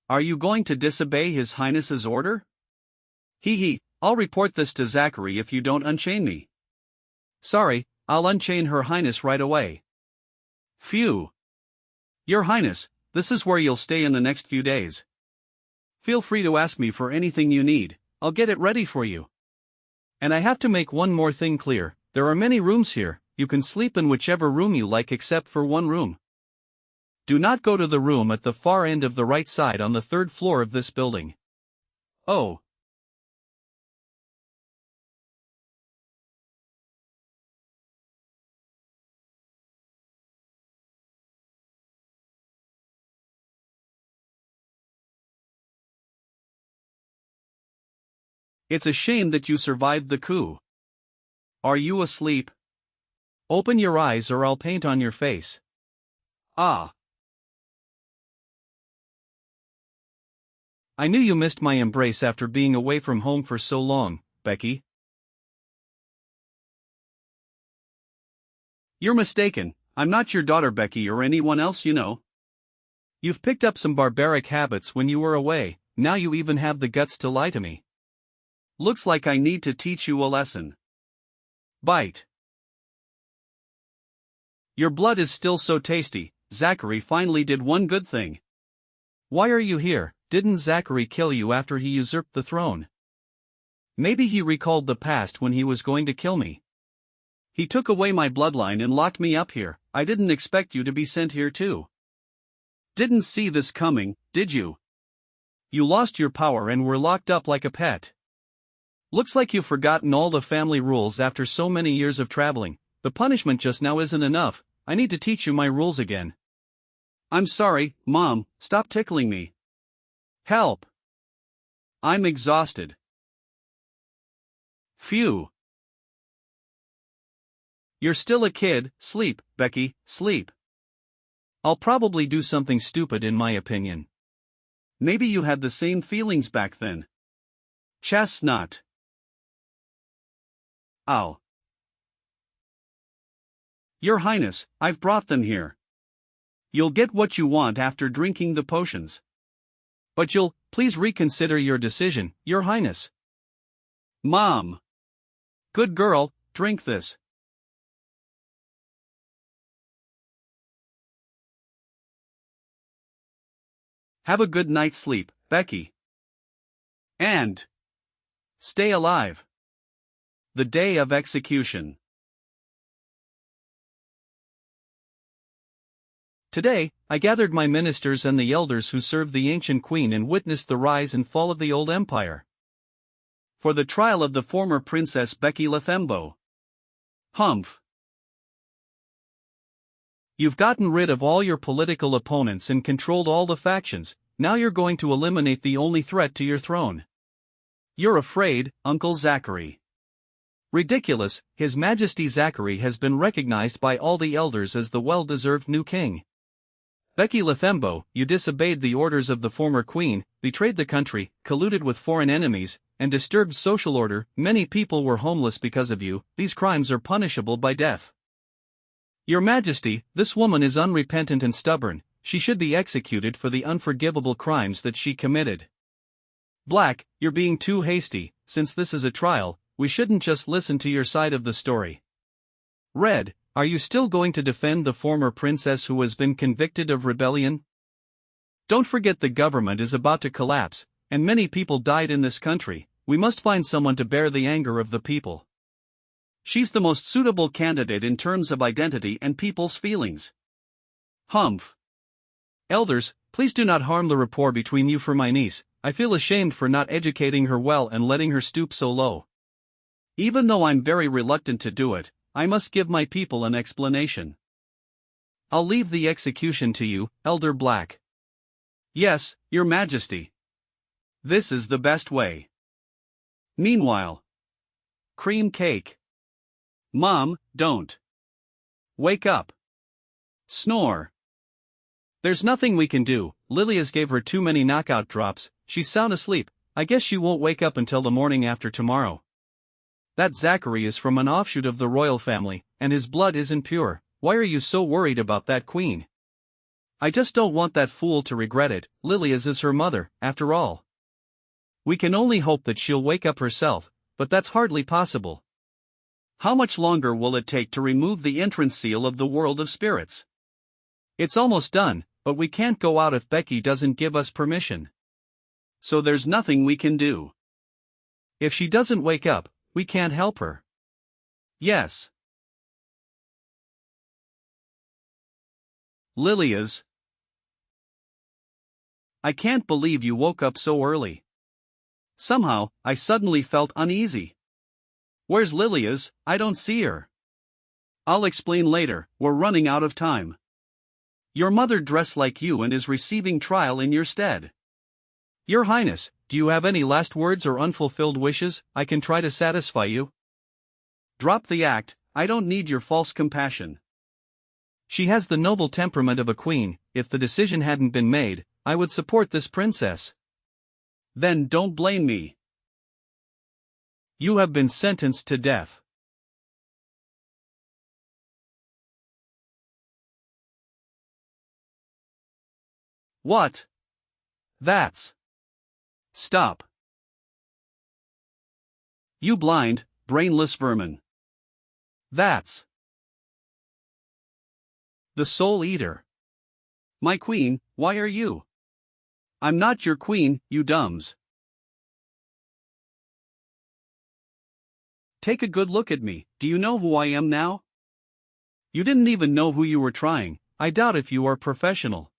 A: Are you going to disobey His Highness's order? I'll report this to Zachary if you don't unchain me. Sorry, I'll unchain Her Highness right away. Phew. Your Highness, this is where you'll stay in the next few days. Feel free to ask me for anything you need, I'll get it ready for you. And I have to make one more thing clear, there are many rooms here, you can sleep in whichever room you like except for one room. Do not go to the room at the far end of the right side on the third floor of this building. Oh. It's a shame that you survived the coup. Are you asleep? Open your eyes or I'll paint on your face. Ah. I knew you missed my embrace after being away from home for so long, Becky. You're mistaken, I'm not your daughter Becky or anyone else you know. You've picked up some barbaric habits when you were away, now you even have the guts to lie to me. Looks like I need to teach you a lesson. Bite. Your blood is still so tasty, Zachary finally did one good thing. Why are you here? Didn't Zachary kill you after he usurped the throne? Maybe he recalled the past when he was going to kill me. He took away my bloodline and locked me up here. I didn't expect you to be sent here too. Didn't see this coming, did you? You lost your power and were locked up like a pet. Looks like you've forgotten all the family rules after so many years of traveling. The punishment just now isn't enough, I need to teach you my rules again. I'm sorry, Mom, stop tickling me. Help! I'm exhausted. Phew. You're still a kid, sleep, Becky, sleep. I'll probably do something stupid in my opinion. Maybe you had the same feelings back then. Chestnut. Ow. Your Highness, I've brought them here. You'll get what you want after drinking the potions. But you'll, please reconsider your decision, Your Highness. Mom. Good girl, drink this. Have a good night's sleep, Becky. And stay alive. The day of execution. Today, I gathered my ministers and the elders who served the ancient queen and witnessed the rise and fall of the old empire. For the trial of the former Princess Becky Lethembo. Humph. You've gotten rid of all your political opponents and controlled all the factions, now you're going to eliminate the only threat to your throne. You're afraid, Uncle Zachary. Ridiculous, His Majesty Zachary has been recognized by all the elders as the well-deserved new king. Becky Lethembo, you disobeyed the orders of the former queen, betrayed the country, colluded with foreign enemies, and disturbed social order. Many people were homeless because of you. These crimes are punishable by death. Your Majesty, this woman is unrepentant and stubborn. She should be executed for the unforgivable crimes that she committed. Black, you're being too hasty. Since this is a trial, we shouldn't just listen to your side of the story. Red, are you still going to defend the former princess who has been convicted of rebellion? Don't forget the government is about to collapse, and many people died in this country. We must find someone to bear the anger of the people. She's the most suitable candidate in terms of identity and people's feelings. Humph. Elders, please do not harm the rapport between you for my niece. I feel ashamed for not educating her well and letting her stoop so low. Even though I'm very reluctant to do it, I must give my people an explanation. I'll leave the execution to you, Elder Black. Yes, Your Majesty. This is the best way. Meanwhile. Cream cake. Mom, don't. Wake up. Snore. There's nothing we can do, Lilias gave her too many knockout drops, she's sound asleep, I guess she won't wake up until the morning after tomorrow. That Zachary is from an offshoot of the royal family, and his blood isn't pure. Why are you so worried about that queen? I just don't want that fool to regret it. Lilia's is her mother, after all. We can only hope that she'll wake up herself, but that's hardly possible. How much longer will it take to remove the entrance seal of the world of spirits? It's almost done, but we can't go out if Becky doesn't give us permission. So there's nothing we can do. If she doesn't wake up, we can't help her. Yes. Lilia's. I can't believe you woke up so early. Somehow, I suddenly felt uneasy. Where's Lilia's? I don't see her. I'll explain later, we're running out of time. Your mother dressed like you and is receiving trial in your stead. Your Highness, do you have any last words or unfulfilled wishes? I can try to satisfy you. Drop the act, I don't need your false compassion. She has the noble temperament of a queen. If the decision hadn't been made, I would support this princess. Then don't blame me. You have been sentenced to death. What? That's... Stop. You blind, brainless vermin. That's... The Soul Eater. My queen, why are you? I'm not your queen, you dumbs. Take a good look at me. Do you know who I am now? You didn't even know who you were trying. I doubt if you are professional.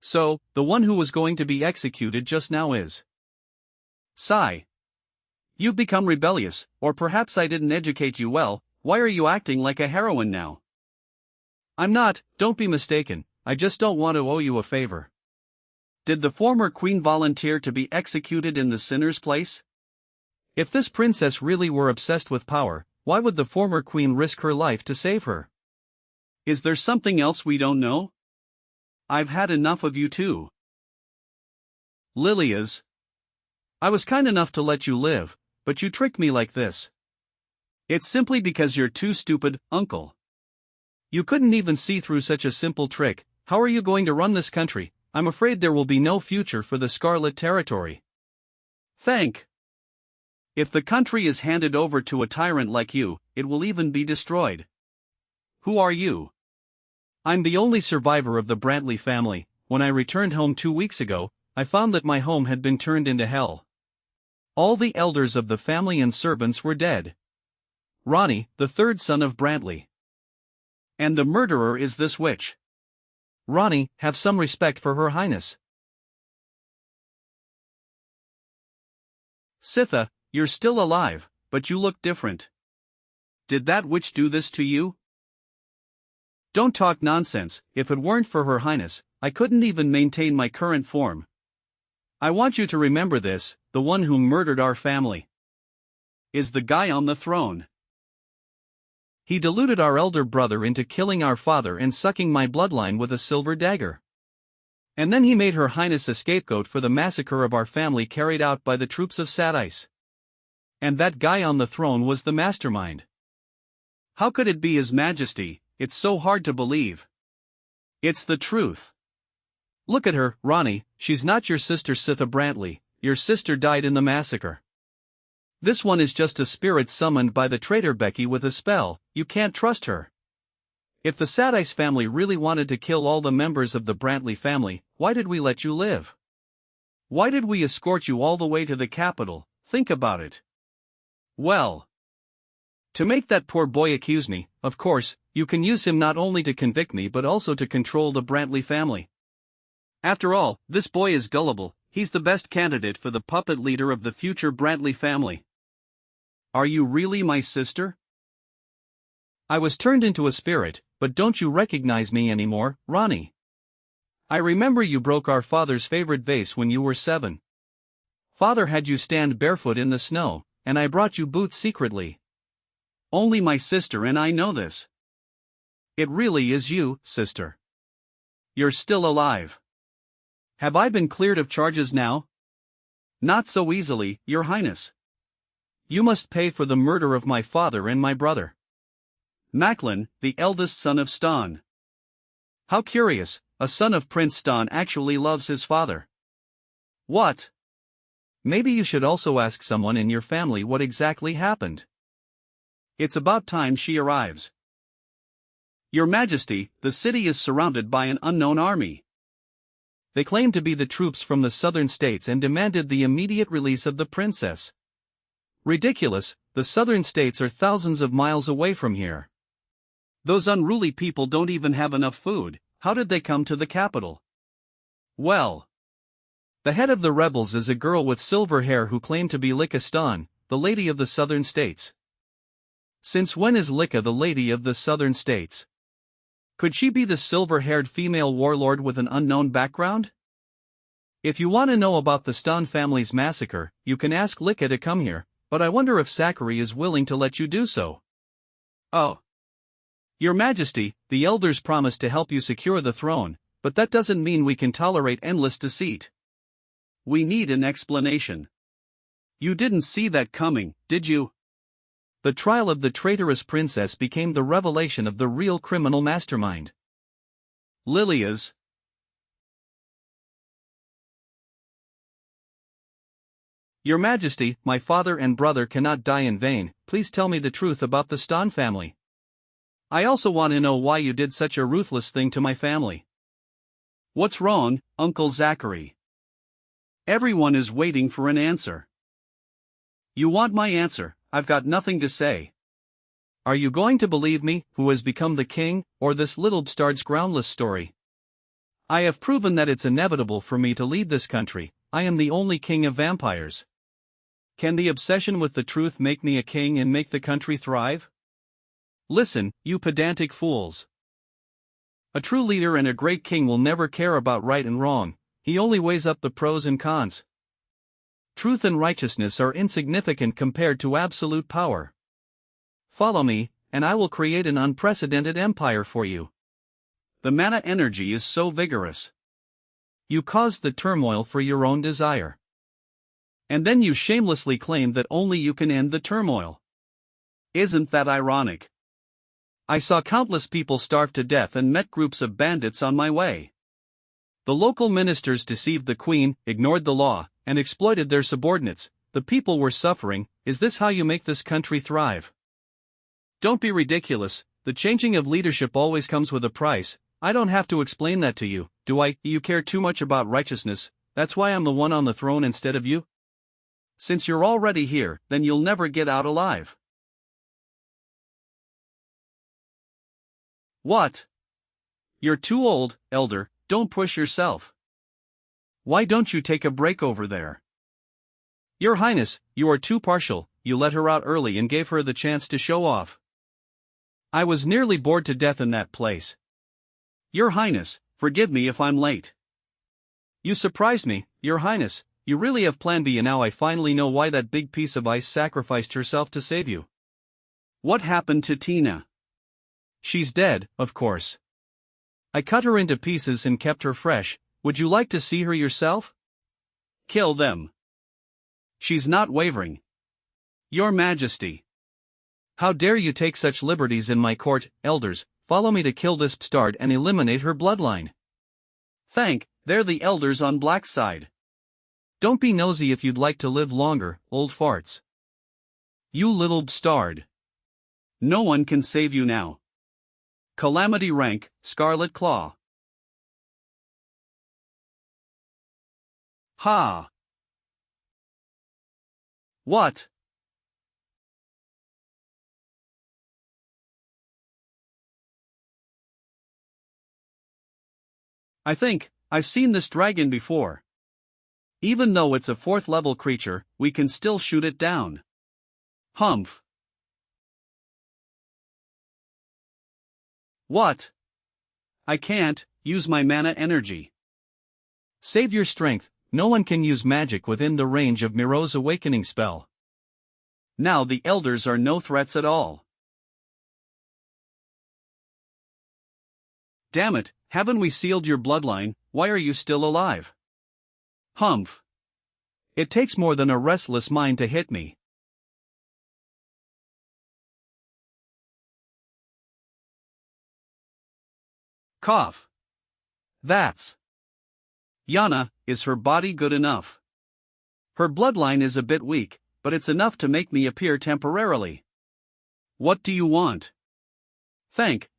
A: So, the one who was going to be executed just now is. Sigh. You've become rebellious, or perhaps I didn't educate you well. Why are you acting like a heroine now? I'm not, don't be mistaken, I just don't want to owe you a favor. Did the former queen volunteer to be executed in the sinner's place? If this princess really were obsessed with power, why would the former queen risk her life to save her? Is there something else we don't know? I've had enough of you too. Lilia's. I was kind enough to let you live, but you tricked me like this. It's simply because you're too stupid, uncle. You couldn't even see through such a simple trick. How are you going to run this country? I'm afraid there will be no future for the Scarlet Territory. If the country is handed over to a tyrant like you, it will even be destroyed. Who are you? I'm the only survivor of the Brantley family. When I returned home 2 weeks ago, I found that my home had been turned into hell. All the elders of the family and servants were dead. Ronnie, the third son of Brantley. And the murderer is this witch. Ronnie, have some respect for Her Highness. Sitha, you're still alive, but you look different. Did that witch do this to you? Don't talk nonsense. If it weren't for Her Highness, I couldn't even maintain my current form. I want you to remember this, the one who murdered our family is the guy on the throne. He deluded our elder brother into killing our father and sucking my bloodline with a silver dagger. And then he made Her Highness a scapegoat for the massacre of our family carried out by the troops of Sadice. And that guy on the throne was the mastermind. How could it be His Majesty? It's so hard to believe. It's the truth. Look at her, Ronnie, she's not your sister Sitha Brantley. Your sister died in the massacre. This one is just a spirit summoned by the traitor Becky with a spell. You can't trust her. If the Sadice family really wanted to kill all the members of the Brantley family, why did we let you live? Why did we escort you all the way to the capital? Think about it. Well, to make that poor boy accuse me, of course, you can use him not only to convict me but also to control the Brantley family. After all, this boy is gullible. He's the best candidate for the puppet leader of the future Brantley family. Are you really my sister? I was turned into a spirit, but don't you recognize me anymore, Ronnie? I remember you broke our father's favorite vase when you were 7. Father had you stand barefoot in the snow, and I brought you boots secretly. Only my sister and I know this. It really is you, sister. You're still alive. Have I been cleared of charges now? Not so easily, Your Highness. You must pay for the murder of my father and my brother. Macklin, the eldest son of Stan. How curious, a son of Prince Stan actually loves his father. What? Maybe you should also ask someone in your family what exactly happened. It's about time she arrives. Your Majesty, the city is surrounded by an unknown army. They claim to be the troops from the southern states and demanded the immediate release of the princess. Ridiculous, the southern states are thousands of miles away from here. Those unruly people don't even have enough food. How did they come to the capital? Well, the head of the rebels is a girl with silver hair who claimed to be Lika Stan, the lady of the southern states. Since when is Lika the lady of the southern states? Could she be the silver-haired female warlord with an unknown background? If you want to know about the Stan family's massacre, you can ask Lika to come here, but I wonder if Zachary is willing to let you do so. Oh. Your Majesty, the elders promised to help you secure the throne, but that doesn't mean we can tolerate endless deceit. We need an explanation. You didn't see that coming, did you? The trial of the traitorous princess became the revelation of the real criminal mastermind. Lilia's. Your Majesty, my father and brother cannot die in vain. Please tell me the truth about the Stan family. I also want to know why you did such a ruthless thing to my family. What's wrong, Uncle Zachary? Everyone is waiting for an answer. You want my answer? I've got nothing to say. Are you going to believe me, who has become the king, or this little bastard's groundless story? I have proven that it's inevitable for me to lead this country. I am the only king of vampires. Can the obsession with the truth make me a king and make the country thrive? Listen, you pedantic fools. A true leader and a great king will never care about right and wrong, he only weighs up the pros and cons. Truth and righteousness are insignificant compared to absolute power. Follow me, and I will create an unprecedented empire for you. The mana energy is so vigorous. You caused the turmoil for your own desire. And then you shamelessly claim that only you can end the turmoil. Isn't that ironic? I saw countless people starve to death and met groups of bandits on my way. The local ministers deceived the queen, ignored the law, and exploited their subordinates. The people were suffering. Is this how you make this country thrive? Don't be ridiculous. The changing of leadership always comes with a price. I don't have to explain that to you, do I? You care too much about righteousness. That's why I'm the one on the throne instead of you? Since you're already here, then you'll never get out alive. What? You're too old, elder, don't push yourself. Why don't you take a break over there? Your Highness, you are too partial. You let her out early and gave her the chance to show off. I was nearly bored to death in that place. Your Highness, forgive me if I'm late. You surprised me, Your Highness. You really have Plan B, and now I finally know why that big piece of ice sacrificed herself to save you. What happened to Tina? She's dead, of course. I cut her into pieces and kept her fresh. Would you like to see her yourself? Kill them. She's not wavering. Your Majesty. How dare you take such liberties in my court, elders? Follow me to kill this bastard and eliminate her bloodline. They're the elders on Black's side. Don't be nosy if you'd like to live longer, old farts. You little bastard. No one can save you now. Calamity rank, Scarlet Claw. Ha! What? I think I've seen this dragon before. Even though it's a 4th level creature, we can still shoot it down. Humph. What? I can't use my mana energy. Save your strength. No one can use magic within the range of Miro's awakening spell. Now the elders are no threats at all. Damn it, haven't we sealed your bloodline? Why are you still alive? Humph. It takes more than a restless mind to hit me. Cough. That's. Yana, is her body good enough? Her bloodline is a bit weak, but it's enough to make me appear temporarily. What do you want?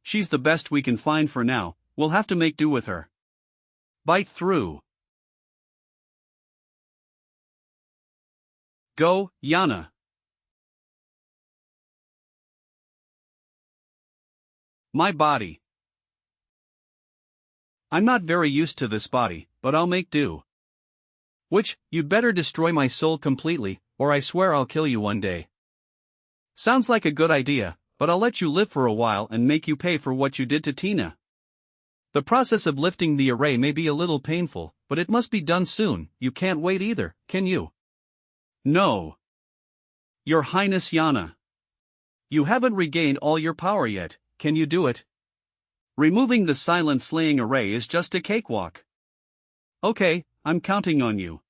A: She's the best we can find for now, we'll have to make do with her. Bite through. Go, Yana. My body. I'm not very used to this body, but I'll make do. You'd better destroy my soul completely, or I swear I'll kill you one day. Sounds like a good idea, but I'll let you live for a while and make you pay for what you did to Tina. The process of lifting the array may be a little painful, but it must be done soon. You can't wait either, can you? No. Your Highness Yana. You haven't regained all your power yet, can you do it? Removing the silent slaying array is just a cakewalk. Okay, I'm counting on you.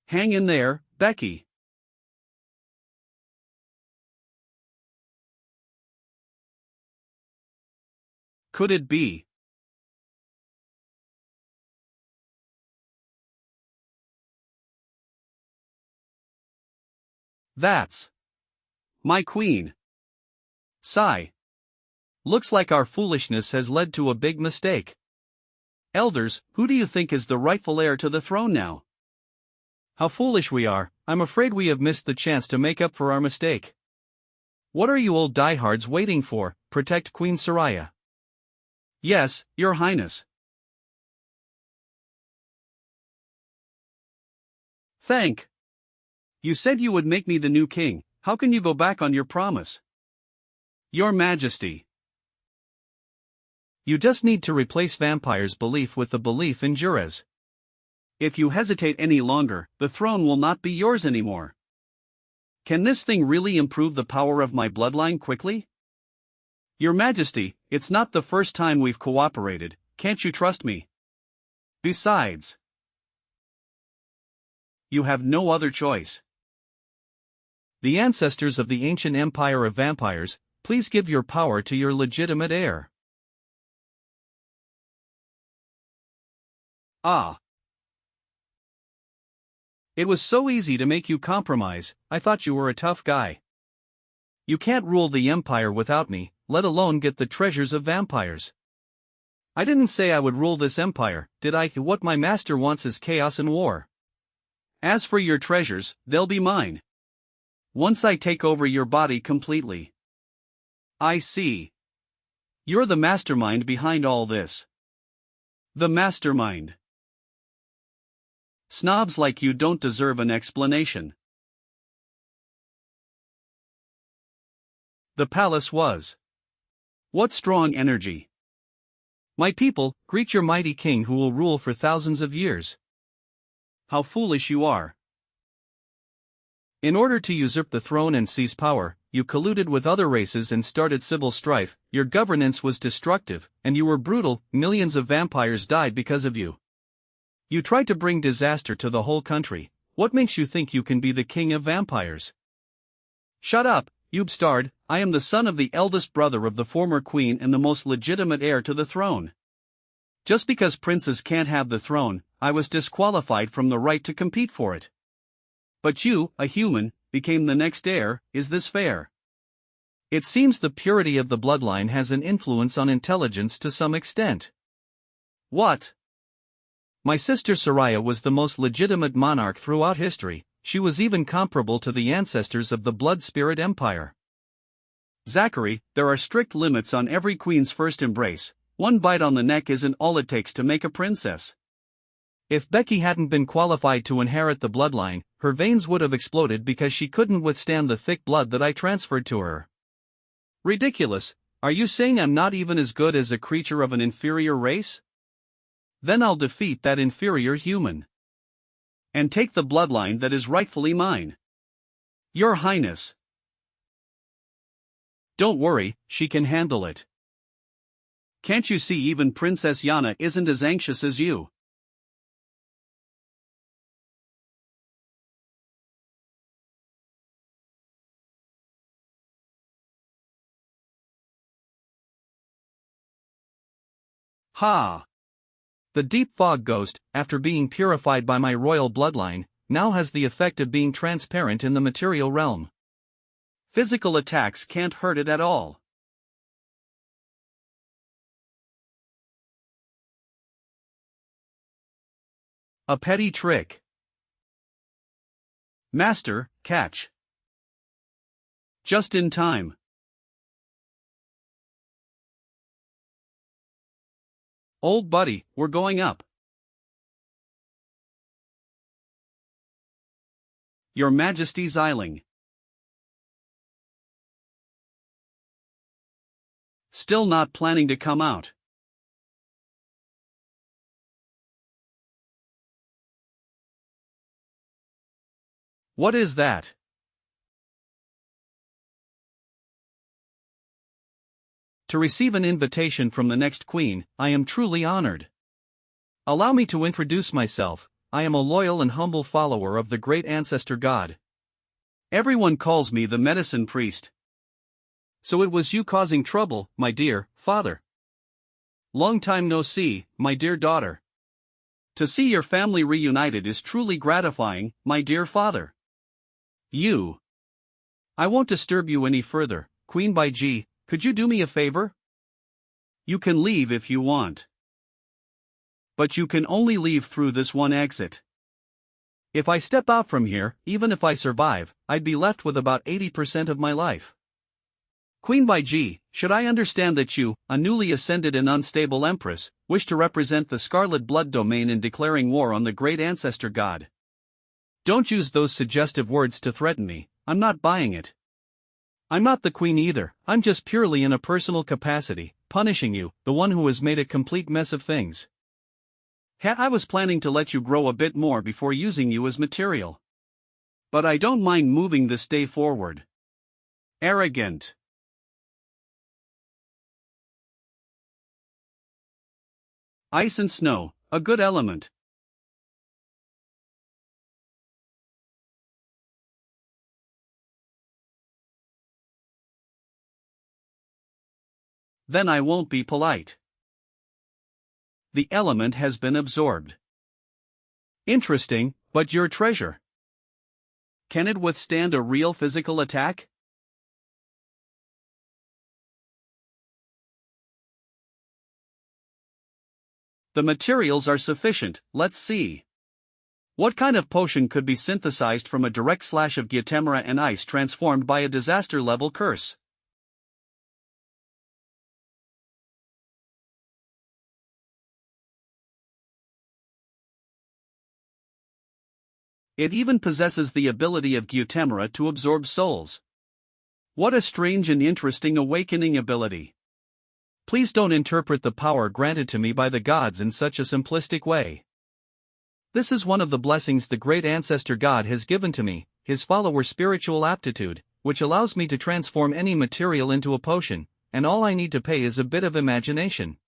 A: Hang in there, Becky. Could it be? That's my queen. Sigh. Looks like our foolishness has led to a big mistake. Elders, who do you think is the rightful heir to the throne now? How foolish we are, I'm afraid we have missed the chance to make up for our mistake. What are you old diehards waiting for? Protect Queen Soraya. Yes, Your Highness. You said you would make me the new king, how can you go back on your promise? Your Majesty. You just need to replace vampires' belief with the belief in Jures. If you hesitate any longer, the throne will not be yours anymore. Can this thing really improve the power of my bloodline quickly? Your Majesty, it's not the first time we've cooperated, can't you trust me? Besides, you have no other choice. The ancestors of the ancient empire of vampires, please give your power to your legitimate heir. Ah. It was so easy to make you compromise, I thought you were a tough guy. You can't rule the empire without me, let alone get the treasures of vampires. I didn't say I would rule this empire, did I? What my master wants is chaos and war. As for your treasures, they'll be mine. Once I take over your body completely. I see. You're the mastermind behind all this. The mastermind. Snobs like you don't deserve an explanation. The palace was. What strong energy. My people, greet your mighty king who will rule for thousands of years. How foolish you are. In order to usurp the throne and seize power, you colluded with other races and started civil strife, your governance was destructive, and you were brutal, millions of vampires died because of you. You tried to bring disaster to the whole country, what makes you think you can be the king of vampires? Shut up, you bastard, I am the son of the eldest brother of the former queen and the most legitimate heir to the throne. Just because princes can't have the throne, I was disqualified from the right to compete for it. But you, a human, became the next heir, is this fair? It seems the purity of the bloodline has an influence on intelligence to some extent. What? My sister Soraya was the most legitimate monarch throughout history, she was even comparable to the ancestors of the Blood Spirit Empire. Zachary, there are strict limits on every queen's first embrace, one bite on the neck isn't all it takes to make a princess. If Becky hadn't been qualified to inherit the bloodline, her veins would have exploded because she couldn't withstand the thick blood that I transferred to her. Ridiculous, are you saying I'm not even as good as a creature of an inferior race? Then I'll defeat that inferior human. And take the bloodline that is rightfully mine. Your Highness. Don't worry, she can handle it. Can't you see even Princess Yana isn't as anxious as you? Ha! The deep fog ghost, after being purified by my royal bloodline, now has the effect of being transparent in the material realm. Physical attacks can't hurt it at all. A petty trick. Master, catch. Just in time. Old buddy, we're going up. Your Majesty's Eiling. Still not planning to come out. What is that? To receive an invitation from the next queen, I am truly honored. Allow me to introduce myself. I am a loyal and humble follower of the great ancestor god. Everyone calls me the medicine priest. So it was you causing trouble, my dear father. Long time no see, my dear daughter. To see your family reunited is truly gratifying, my dear father. I won't disturb you any further, Queen Baiji, could you do me a favor? You can leave if you want. But you can only leave through this one exit. If I step out from here, even if I survive, I'd be left with about 80% of my life. Queen Baiji, should I understand that you, a newly ascended and unstable empress, wish to represent the Scarlet Blood domain in declaring war on the great ancestor god? Don't use those suggestive words to threaten me, I'm not buying it. I'm not the queen either, I'm just purely in a personal capacity, punishing you, the one who has made a complete mess of things. I was planning to let you grow a bit more before using you as material. But I don't mind moving this day forward. Arrogant. Ice and snow, a good element. Then I won't be polite. The element has been absorbed. Interesting, but your treasure. Can it withstand a real physical attack? The materials are sufficient, let's see. What kind of potion could be synthesized from a direct slash of Gyatemera and ice transformed by a disaster-level curse? It even possesses the ability of Gyatemera to absorb souls. What a strange and interesting awakening ability. Please don't interpret the power granted to me by the gods in such a simplistic way. This is one of the blessings the great ancestor god has given to me, his follower spiritual aptitude, which allows me to transform any material into a potion, and all I need to pay is a bit of imagination.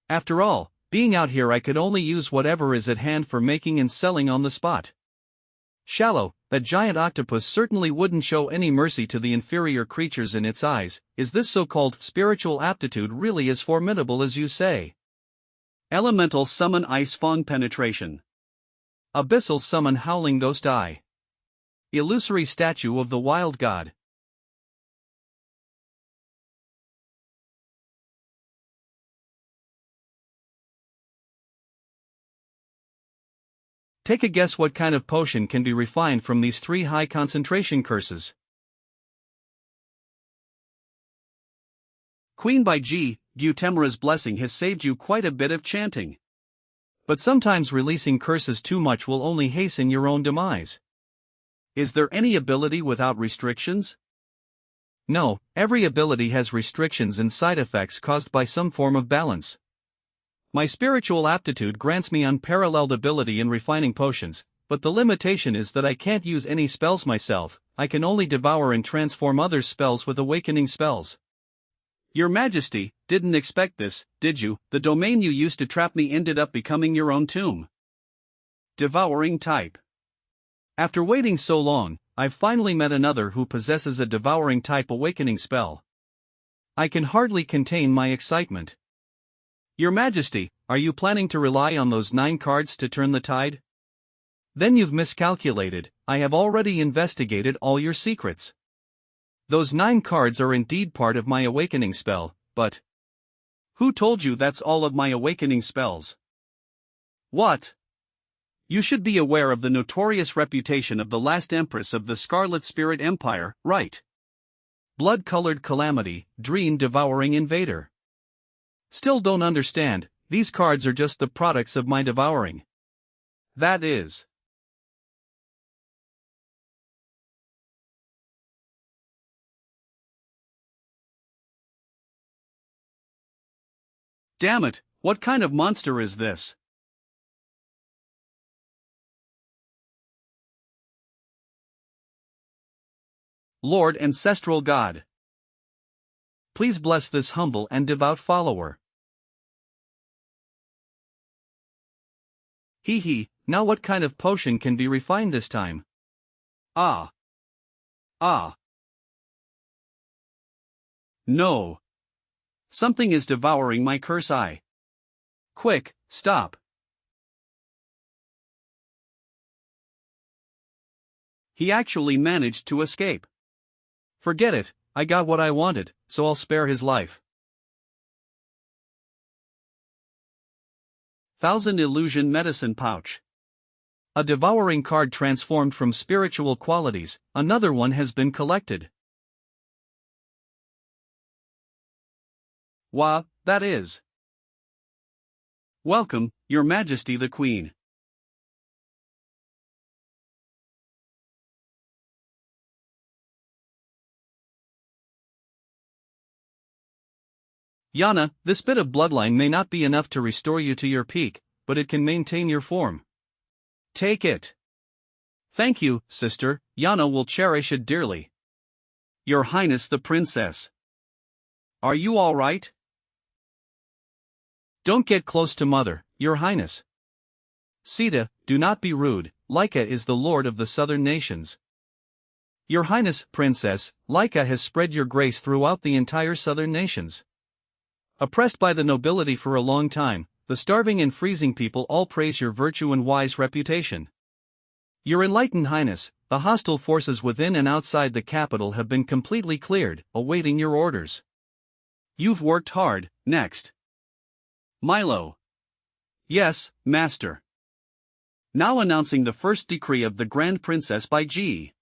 A: After all, being out here I could only use whatever is at hand for making and selling on the spot. Shallow, that giant octopus certainly wouldn't show any mercy to the inferior creatures in its eyes. Is this so-called spiritual aptitude really as formidable as you say? Elemental summon ice fawn penetration. Abyssal summon howling ghost eye. Illusory statue of the wild god. Take a guess what kind of potion can be refined from these three high concentration curses. Queen Baiji, Gyatemera's blessing has saved you quite a bit of chanting. But sometimes releasing curses too much will only hasten your own demise. Is there any ability without restrictions? No, every ability has restrictions and side effects caused by some form of balance. My spiritual aptitude grants me unparalleled ability in refining potions, but the limitation is that I can't use any spells myself. I can only devour and transform others' spells with awakening spells. Your Majesty, didn't expect this, did you? The domain you used to trap me ended up becoming your own tomb. Devouring type. After waiting so long, I've finally met another who possesses a devouring type awakening spell. I can hardly contain my excitement. Your Majesty, are you planning to rely on those 9 cards to turn the tide? Then you've miscalculated. I have already investigated all your secrets. Those 9 cards are indeed part of my awakening spell, but who told you that's all of my awakening spells? What? You should be aware of the notorious reputation of the last Empress of the Scarlet Spirit Empire, right? Blood-colored calamity, dream-devouring invader. Still don't understand, these cards are just the products of my devouring. That is. Damn it, what kind of monster is this? Lord Ancestral God, please bless this humble and devout follower. Hee hee, now what kind of potion can be refined this time? Ah. Ah. No. Something is devouring my curse eye. Quick, stop. He actually managed to escape. Forget it, I got what I wanted, so I'll spare his life. 1000 Illusion Medicine Pouch. A devouring card transformed from spiritual qualities, another one has been collected. Wah, that is. Welcome, Your Majesty the Queen. Yana, this bit of bloodline may not be enough to restore you to your peak, but it can maintain your form. Take it. Thank you, sister, Yana will cherish it dearly. Your Highness the Princess. Are you all right? Don't get close to Mother, Your Highness. Sita, do not be rude, Laika is the lord of the southern nations. Your Highness, Princess, Laika has spread your grace throughout the entire southern nations. Oppressed by the nobility for a long time, the starving and freezing people all praise your virtue and wise reputation. Your Enlightened Highness, the hostile forces within and outside the capital have been completely cleared, awaiting your orders. You've worked hard. Next. Milo. Yes, Master. Now announcing the first decree of the Grand Princess by G.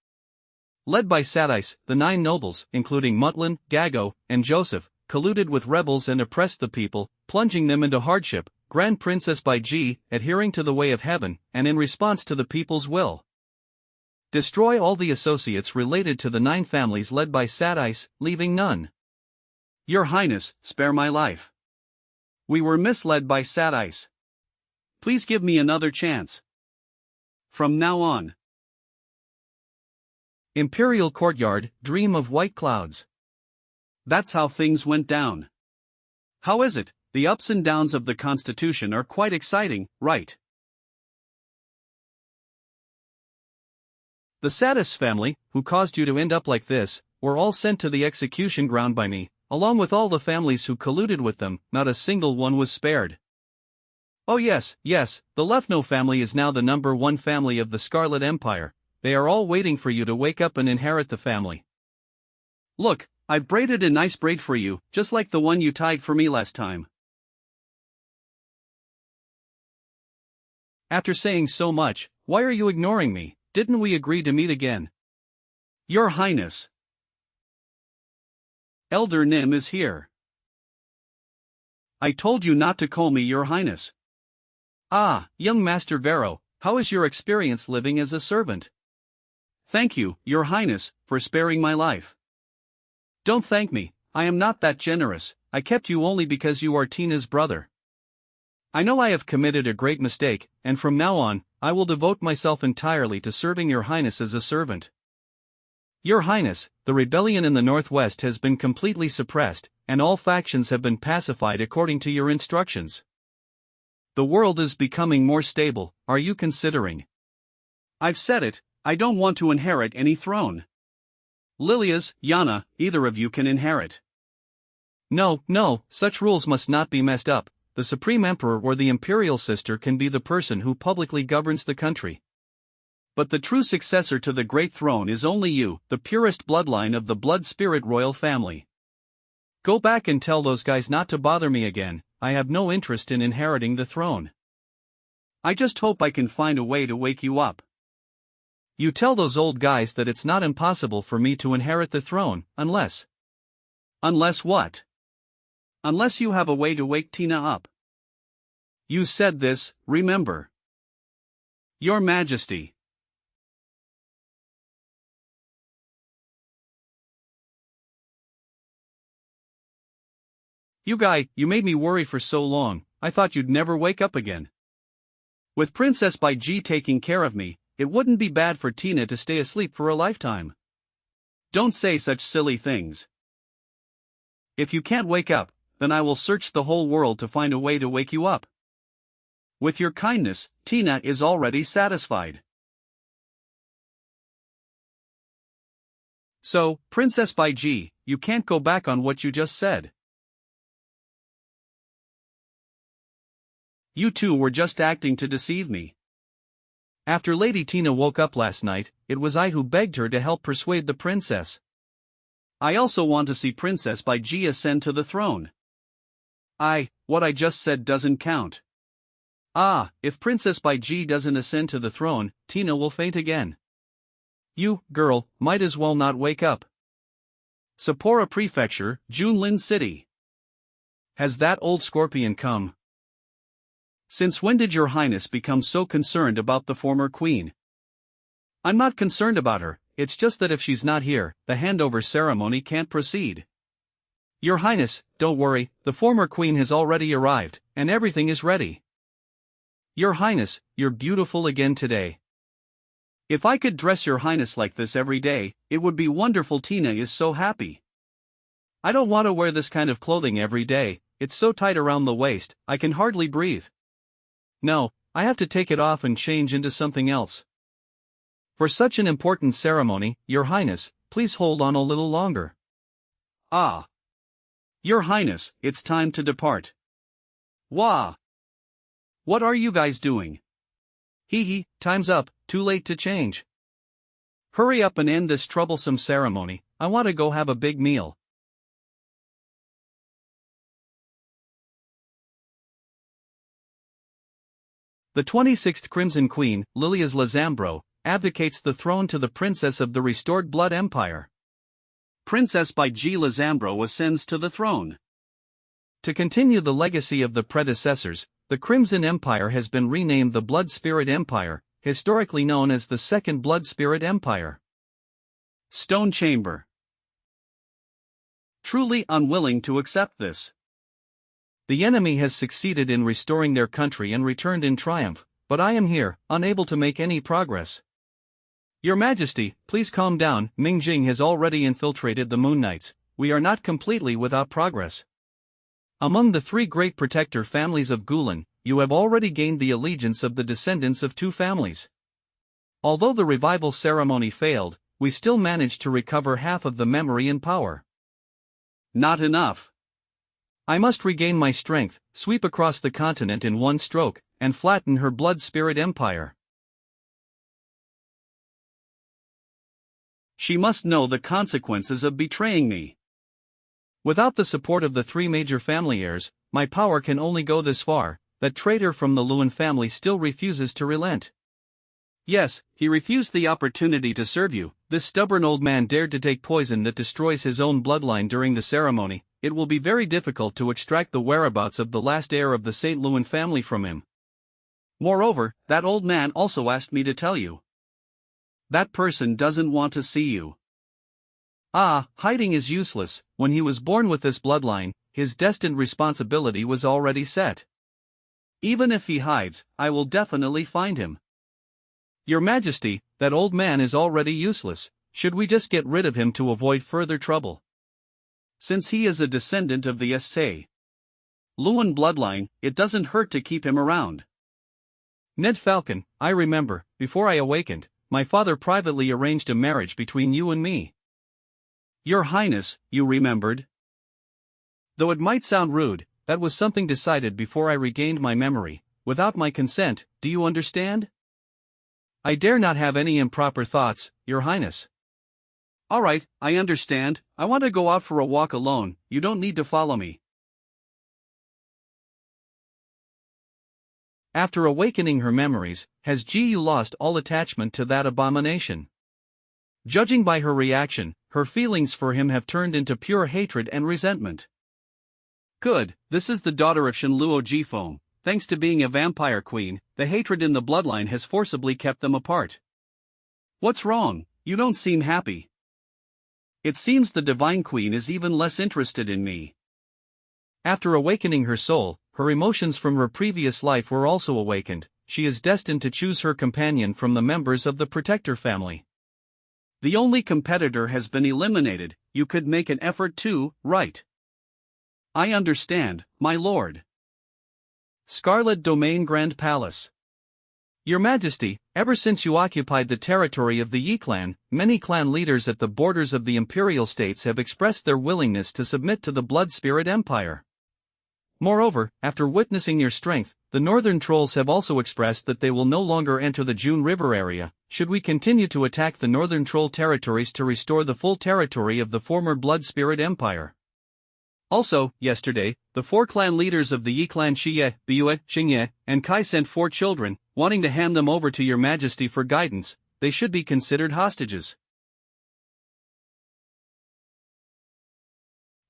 A: Led by Sadice, the 9 nobles, including Mutlin, Gago, and Joseph, colluded with rebels and oppressed the people, plunging them into hardship. Grand Princess by G, adhering to the way of heaven, and in response to the people's will. Destroy all the associates related to the 9 families led by Sadice, leaving none. Your Highness, spare my life. We were misled by Sadice. Please give me another chance. From now on. Imperial Courtyard, dream of white clouds. That's how things went down. How is it? The ups and downs of the Constitution are quite exciting, right? The Sadis family, who caused you to end up like this, were all sent to the execution ground by me, along with all the families who colluded with them. Not a single one was spared. Oh yes, the Lefno family is now the #1 family of the Scarlet Empire. They are all waiting for you to wake up and inherit the family. Look, I've braided a nice braid for you, just like the one you tied for me last time. After saying so much, why are you ignoring me? Didn't we agree to meet again? Your Highness. Elder Nim is here. I told you not to call me Your Highness. Ah, young Master Vero, how is your experience living as a servant? Thank you, Your Highness, for sparing my life. Don't thank me, I am not that generous. I kept you only because you are Tina's brother. I know I have committed a great mistake, and from now on, I will devote myself entirely to serving Your Highness as a servant. Your Highness, the rebellion in the Northwest has been completely suppressed, and all factions have been pacified according to your instructions. The world is becoming more stable. Are you considering? I've said it, I don't want to inherit any throne. Lilias, Yana, either of you can inherit. No, such rules must not be messed up. the Supreme Emperor or the Imperial Sister can be the person who publicly governs the country. But the true successor to the great throne is only you, the purest bloodline of the blood spirit royal family. Go back and tell those guys not to bother me again. I have no interest in inheriting the throne. I just hope I can find a way to wake you up. You tell those old guys that it's not impossible for me to inherit the throne, unless... Unless what? Unless you have a way to wake Tina up. You said this, remember. Your Majesty. You made me worry for so long. I thought you'd never wake up again. With Princess Bai Ji taking care of me, it wouldn't be bad for Tina to stay asleep for a lifetime. Don't say such silly things. If you can't wake up, then I will search the whole world to find a way to wake you up. With your kindness, Tina is already satisfied. So, Princess Bai Ji, you can't go back on what you just said. You two were just acting to deceive me. After Lady Tina woke up last night, it was I who begged her to help persuade the princess. I also want to see Princess Bai Ji ascend to the throne. What I just said doesn't count. If Princess Bai Ji doesn't ascend to the throne, Tina will faint again. You, girl, might as well not wake up. Sapporo Prefecture, Junlin City. Has that old scorpion come? Since when did your highness become so concerned about the former queen? I'm not concerned about her, it's just that if she's not here, the handover ceremony can't proceed. Your highness, don't worry, the former queen has already arrived, and everything is ready. Your highness, you're beautiful again today. If I could dress your highness like this every day, it would be wonderful. Tina is so happy. I don't want to wear this kind of clothing every day, it's so tight around the waist, I can hardly breathe. No, I have to take it off and change into something else. For such an important ceremony, your highness, please hold on a little longer. Your highness, it's time to depart. Wah! What are you guys doing? Time's up, too late to change. Hurry up and end this troublesome ceremony, I want to go have a big meal. The 26th Crimson Queen, Lilias Lazambro, abdicates the throne to the princess of the restored Blood Empire. Princess Bai Ji Lazambro ascends to the throne. To continue the legacy of the predecessors, the Crimson Empire has been renamed the Blood Spirit Empire, historically known as the Second Blood Spirit Empire. Stone Chamber. Truly unwilling to accept this. The enemy has succeeded in restoring their country and returned in triumph, but I am here, unable to make any progress. Your Majesty, please calm down. Ming Jing has already infiltrated the Moon Knights. We are not completely without progress. Among the three great protector families of Gulen, you have already gained the allegiance of the descendants of two families. Although the revival ceremony failed, we still managed to recover half of the memory and power. Not enough. I must regain my strength, sweep across the continent in one stroke, and flatten her blood spirit empire. She must know the consequences of betraying me. Without the support of the three major family heirs, my power can only go this far. That traitor from the Luen family still refuses to relent. Yes, he refused the opportunity to serve you. This stubborn old man dared to take poison that destroys his own bloodline during the ceremony. It will be very difficult to extract the whereabouts of the last heir of the St. Luen family from him. Moreover, that old man also asked me to tell you. That person doesn't want to see you. Hiding is useless. When he was born with this bloodline, his destined responsibility was already set. Even if he hides, I will definitely find him. Your Majesty, that old man is already useless. Should we just get rid of him to avoid further trouble? Since he is a descendant of the St. Luen bloodline, it doesn't hurt to keep him around. Ned Falcon, I remember, before I awakened, my father privately arranged a marriage between you and me. Your Highness, you remembered? Though it might sound rude, that was something decided before I regained my memory, without my consent, do you understand? I dare not have any improper thoughts, Your Highness. Alright, I understand. I want to go out for a walk alone, you don't need to follow me. After awakening her memories, has Jiyu lost all attachment to that abomination? Judging by her reaction, her feelings for him have turned into pure hatred and resentment. Good, this is the daughter of Shenluo Jifeng. Thanks to being a vampire queen, the hatred in the bloodline has forcibly kept them apart. What's wrong? You don't seem happy. It seems the divine queen is even less interested in me. After awakening her soul, her emotions from her previous life were also awakened. She is destined to choose her companion from the members of the Protector family. The only competitor has been eliminated, you could make an effort too, right? I understand, my lord. Scarlet Domain Grand Palace. Your Majesty, ever since you occupied the territory of the Yi clan, many clan leaders at the borders of the imperial states have expressed their willingness to submit to the Blood Spirit Empire. Moreover, after witnessing your strength, the northern trolls have also expressed that they will no longer enter the June River area, should we continue to attack the northern troll territories to restore the full territory of the former Blood Spirit Empire. Also, yesterday, the 4 clan leaders of the Yi clan Xie, Biyue, Xingye, and Kai sent 4 children, wanting to hand them over to your Majesty for guidance. They should be considered hostages.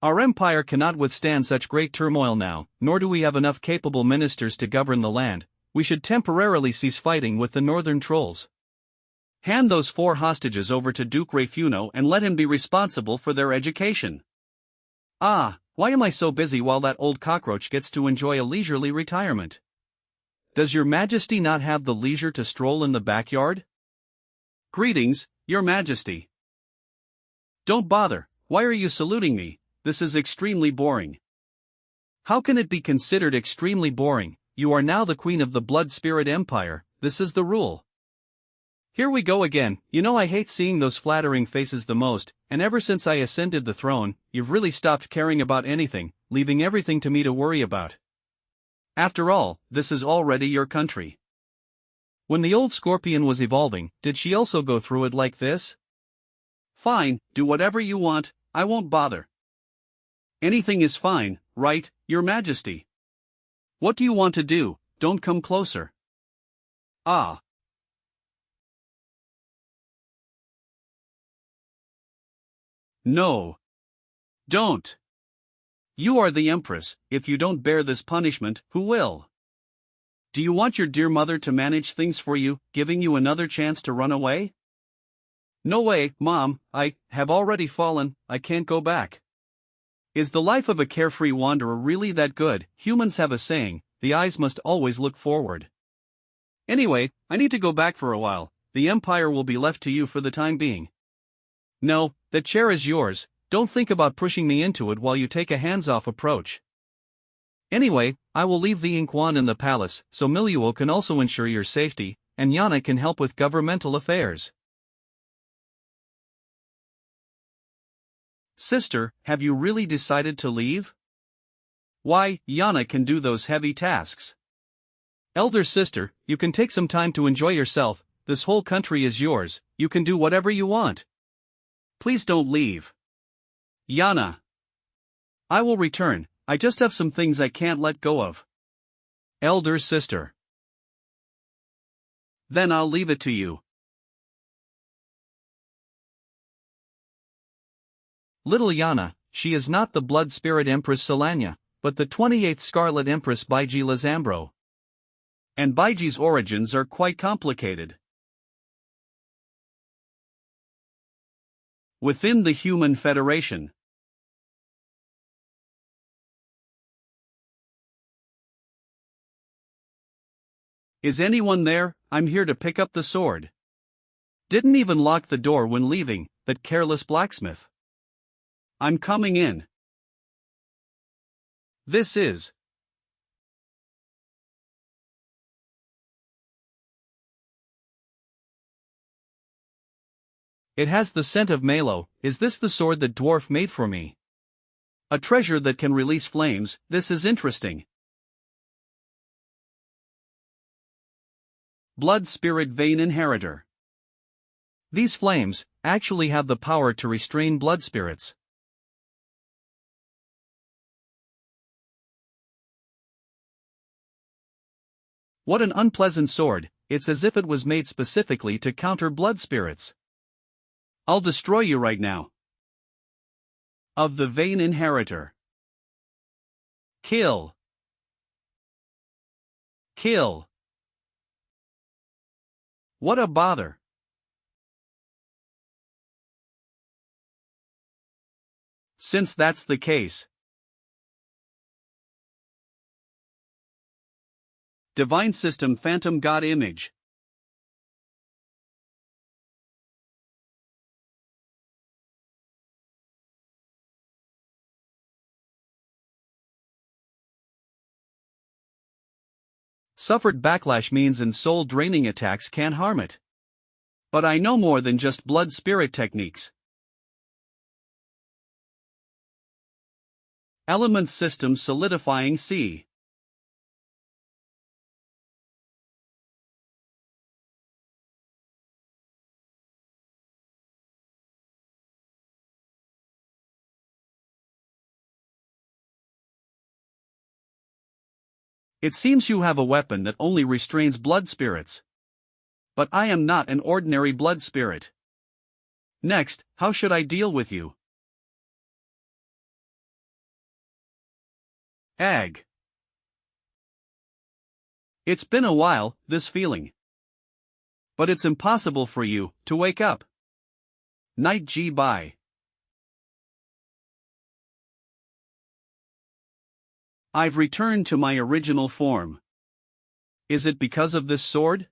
A: Our empire cannot withstand such great turmoil now, nor do we have enough capable ministers to govern the land. We should temporarily cease fighting with the northern trolls. Hand those 4 hostages over to Duke Raifuno and let him be responsible for their education. Ah, why am I so busy while that old cockroach gets to enjoy a leisurely retirement? Does your Majesty not have the leisure to stroll in the backyard? Greetings, your Majesty. Don't bother, why are you saluting me? This is extremely boring. How can it be considered extremely boring? You are now the Queen of the Blood Spirit Empire, this is the rule. Here we go again, you know I hate seeing those flattering faces the most, and ever since I ascended the throne, you've really stopped caring about anything, leaving everything to me to worry about. After all, this is already your country. When the old scorpion was evolving, did she also go through it like this? Fine, do whatever you want, I won't bother. Anything is fine, right, your Majesty? What do you want to do? Don't come closer. Ah. No. Don't. You are the Empress, if you don't bear this punishment, who will? Do you want your dear mother to manage things for you, giving you another chance to run away? No way, Mom, I have already fallen, I can't go back. Is the life of a carefree wanderer really that good? Humans have a saying, the eyes must always look forward. Anyway, I need to go back for a while, the empire will be left to you for the time being. No, that chair is yours, don't think about pushing me into it while you take a hands-off approach. Anyway, I will leave the Inkwan in the palace, so Miluo can also ensure your safety, and Yana can help with governmental affairs. Sister, have you really decided to leave? Why, Yana can do those heavy tasks. Elder sister, you can take some time to enjoy yourself, this whole country is yours, you can do whatever you want. Please don't leave. Yana. I will return, I just have some things I can't let go of. Elder sister. Then I'll leave it to you. Little Yana, she is not the Blood Spirit Empress Solania, but the 28th Scarlet Empress Baiji Lazambro. And Baiji's origins are quite complicated. Within the Human Federation. Is anyone there? I'm here to pick up the sword. Didn't even lock the door when leaving, that careless blacksmith. I'm coming in. This is. It has the scent of mallow. Is this the sword that dwarf made for me? A treasure that can release flames, this is interesting. Blood Spirit Vein Inheritor. These flames actually have the power to restrain blood spirits. What an unpleasant sword, it's as if it was made specifically to counter blood spirits. I'll destroy you right now. Of the Vein Inheritor. Kill. Kill. What a bother. Since that's the case. Divine System Phantom God Image. Suffered backlash means and soul-draining attacks can't harm it. But I know more than just blood spirit techniques. Element System Solidifying C. It seems you have a weapon that only restrains blood spirits. But I am not an ordinary blood spirit. Next, how should I deal with you? Ag. It's been a while, this feeling. But it's impossible for you to wake up. Night G bye. I've returned to my original form. Is it because of this sword?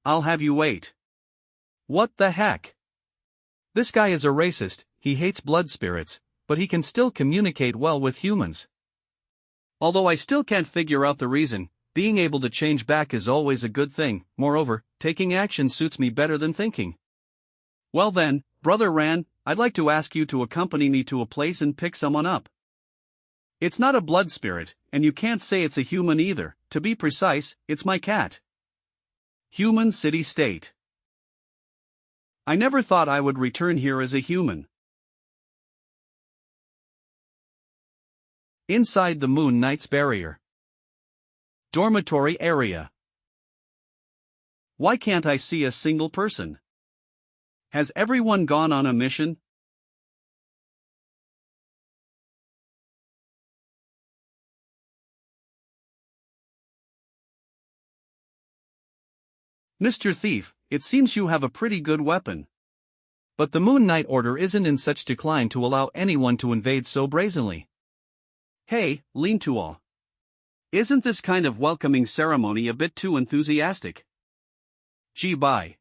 A: I'll have you wait. What the heck? This guy is a racist, he hates blood spirits, but he can still communicate well with humans. Although I still can't figure out the reason, being able to change back is always a good thing. Moreover, taking action suits me better than thinking. Well then, Brother Ran, I'd like to ask you to accompany me to a place and pick someone up. It's not a blood spirit, and you can't say it's a human either. To be precise, it's my cat. Human City State. I never thought I would return here as a human. Inside the Moon Knight's barrier. Dormitory area. Why can't I see a single person? Has everyone gone on a mission? Mr. Thief, it seems you have a pretty good weapon. But the Moon Knight Order isn't in such decline to allow anyone to invade so brazenly. Hey, Lean to all. Isn't this kind of welcoming ceremony a bit too enthusiastic? Gee bye.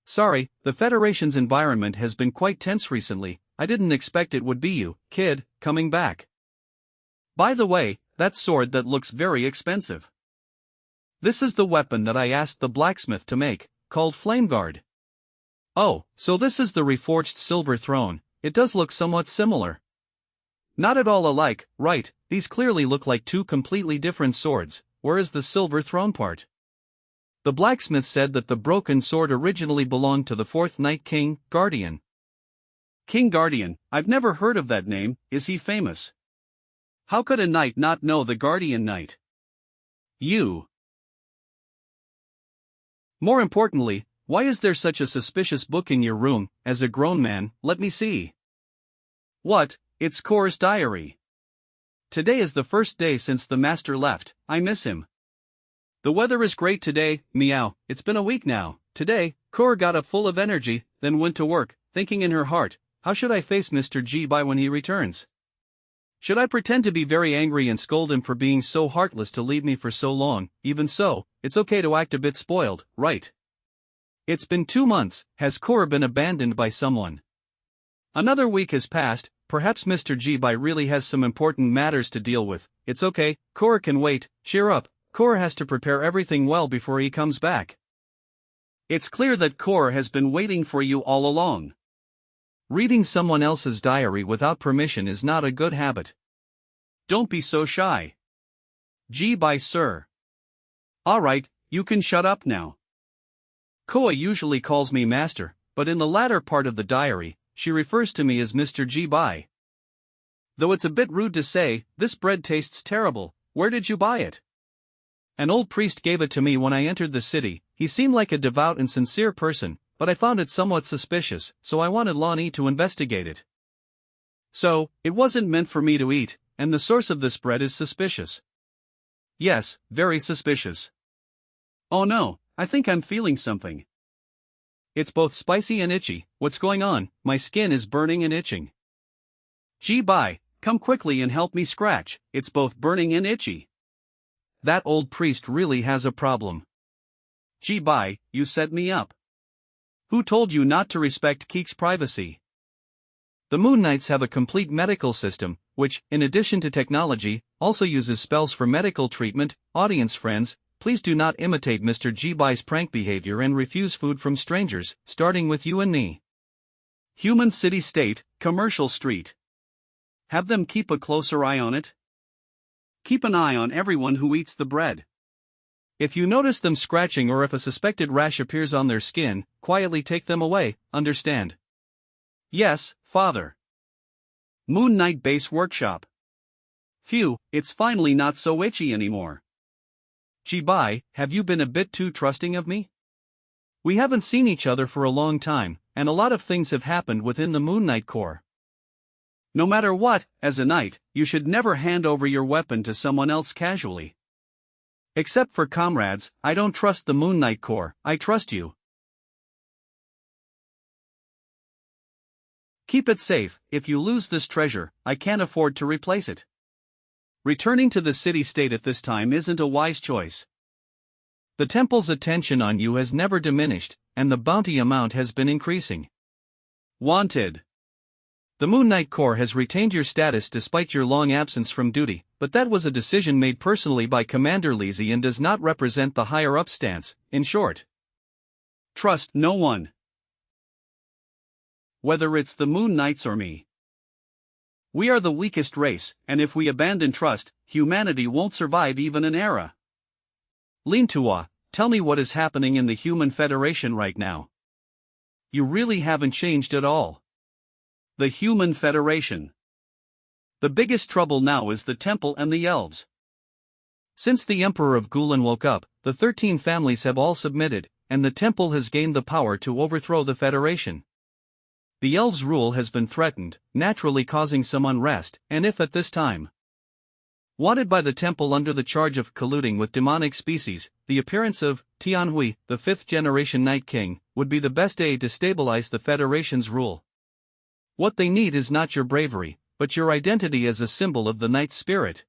A: Sorry, the Federation's environment has been quite tense recently. I didn't expect it would be you, kid, coming back. By the way, that sword that looks very expensive. This is the weapon that I asked the blacksmith to make, called Flameguard. Oh, so this is the reforged silver throne. It does look somewhat similar. Not at all alike, right? These clearly look like two completely different swords. Where is the silver throne part? The blacksmith said that the broken sword originally belonged to the fourth Night King, Guardian. King Guardian, I've never heard of that name. Is he famous? How could a knight not know the Guardian Knight? You. More importantly, why is there such a suspicious book in your room? As a grown man, let me see. What? It's Kor's diary. Today is the first day since the master left. I miss him. The weather is great today, meow. It's been a week now. Today, Kor got up full of energy, then went to work, thinking in her heart, how should I face Mr. G by when he returns? Should I pretend to be very angry and scold him for being so heartless to leave me for so long? Even so, it's okay to act a bit spoiled, right? It's been 2 months. Has Kor been abandoned by someone? Another week has passed. Perhaps Mr. G really has some important matters to deal with. It's okay, Kor can wait. Cheer up. Kor has to prepare everything well before he comes back. It's clear that Kor has been waiting for you all along. Reading someone else's diary without permission is not a good habit. Don't be so shy. Bye sir. Alright, you can shut up now. Koa usually calls me master, but in the latter part of the diary, she refers to me as Mr. Bye. Though it's a bit rude to say, this bread tastes terrible, where did you buy it? An old priest gave it to me when I entered the city. He seemed like a devout and sincere person, but I found it somewhat suspicious, so I wanted Lonnie to investigate it. So, it wasn't meant for me to eat, and the source of this bread is suspicious. Yes, very suspicious. Oh no, I think I'm feeling something. It's both spicy and itchy. What's going on? My skin is burning and itching. Bye, come quickly and help me scratch, it's both burning and itchy. That old priest really has a problem. Bye, you set me up. Who told you not to respect Keek's privacy? The Moon Knights have a complete medical system, which, in addition to technology, also uses spells for medical treatment. Audience friends, please do not imitate Mr. Bye's prank behavior and refuse food from strangers, starting with you and me. Human City State, Commercial Street. Have them keep a closer eye on it. Keep an eye on everyone who eats the bread. If you notice them scratching or if a suspected rash appears on their skin, quietly take them away, understand? Yes, Father. Moon Knight Base Workshop. Phew, it's finally not so itchy anymore. Bye, have you been a bit too trusting of me? We haven't seen each other for a long time, and a lot of things have happened within the Moon Knight Corps. No matter what, as a knight, you should never hand over your weapon to someone else casually. Except for comrades, I don't trust the Moon Knight Corps, I trust you. Keep it safe. If you lose this treasure, I can't afford to replace it. Returning to the city-state at this time isn't a wise choice. The temple's attention on you has never diminished, and the bounty amount has been increasing. Wanted. The Moon Knight Corps has retained your status despite your long absence from duty, but that was a decision made personally by Commander Lizzie and does not represent the higher-up stance. In short, trust no one. Whether it's the Moon Knights or me. We are the weakest race, and if we abandon trust, humanity won't survive even an era. Lintua, tell me what is happening in the Human Federation right now. You really haven't changed at all. The Human Federation. The biggest trouble now is the temple and the elves. Since the Emperor of Gulen woke up, the 13 families have all submitted, and the temple has gained the power to overthrow the Federation. The elves' rule has been threatened, naturally causing some unrest, and if at this time wanted by the temple under the charge of colluding with demonic species, the appearance of Tianhui, the 5th-generation Night King, would be the best aid to stabilize the Federation's rule. What they need is not your bravery, but your identity as a symbol of the Night Spirit.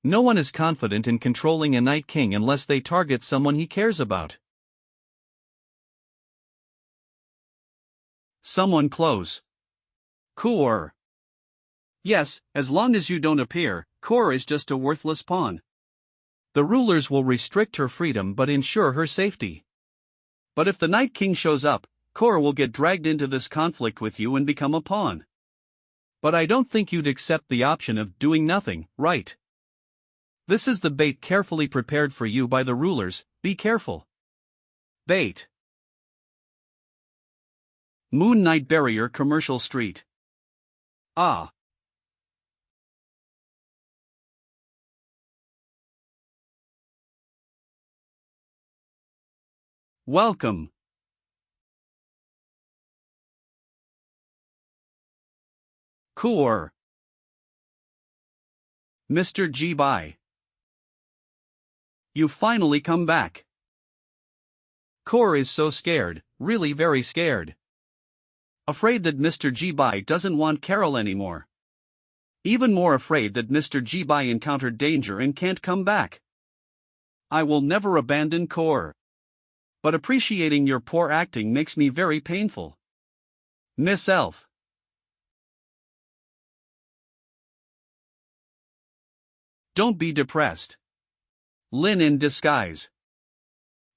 A: No one is confident in controlling a Night King unless they target someone he cares about. Someone close. Core. Yes, as long as you don't appear, Core is just a worthless pawn. The rulers will restrict her freedom but ensure her safety. But if the Night King shows up, Core will get dragged into this conflict with you and become a pawn. But I don't think you'd accept the option of doing nothing, right? This is the bait carefully prepared for you by the rulers, be careful. Bait. Moon Knight Barrier Commercial Street. Ah. Welcome. Core. Mr. Bye. You finally come back. Core is so scared, really very scared. Afraid that Mr. Bye doesn't want Carol anymore. Even more afraid that Mr. Bye encountered danger and can't come back. I will never abandon Core. But appreciating your poor acting makes me very painful. Miss Elf. Don't be depressed. Lin in disguise.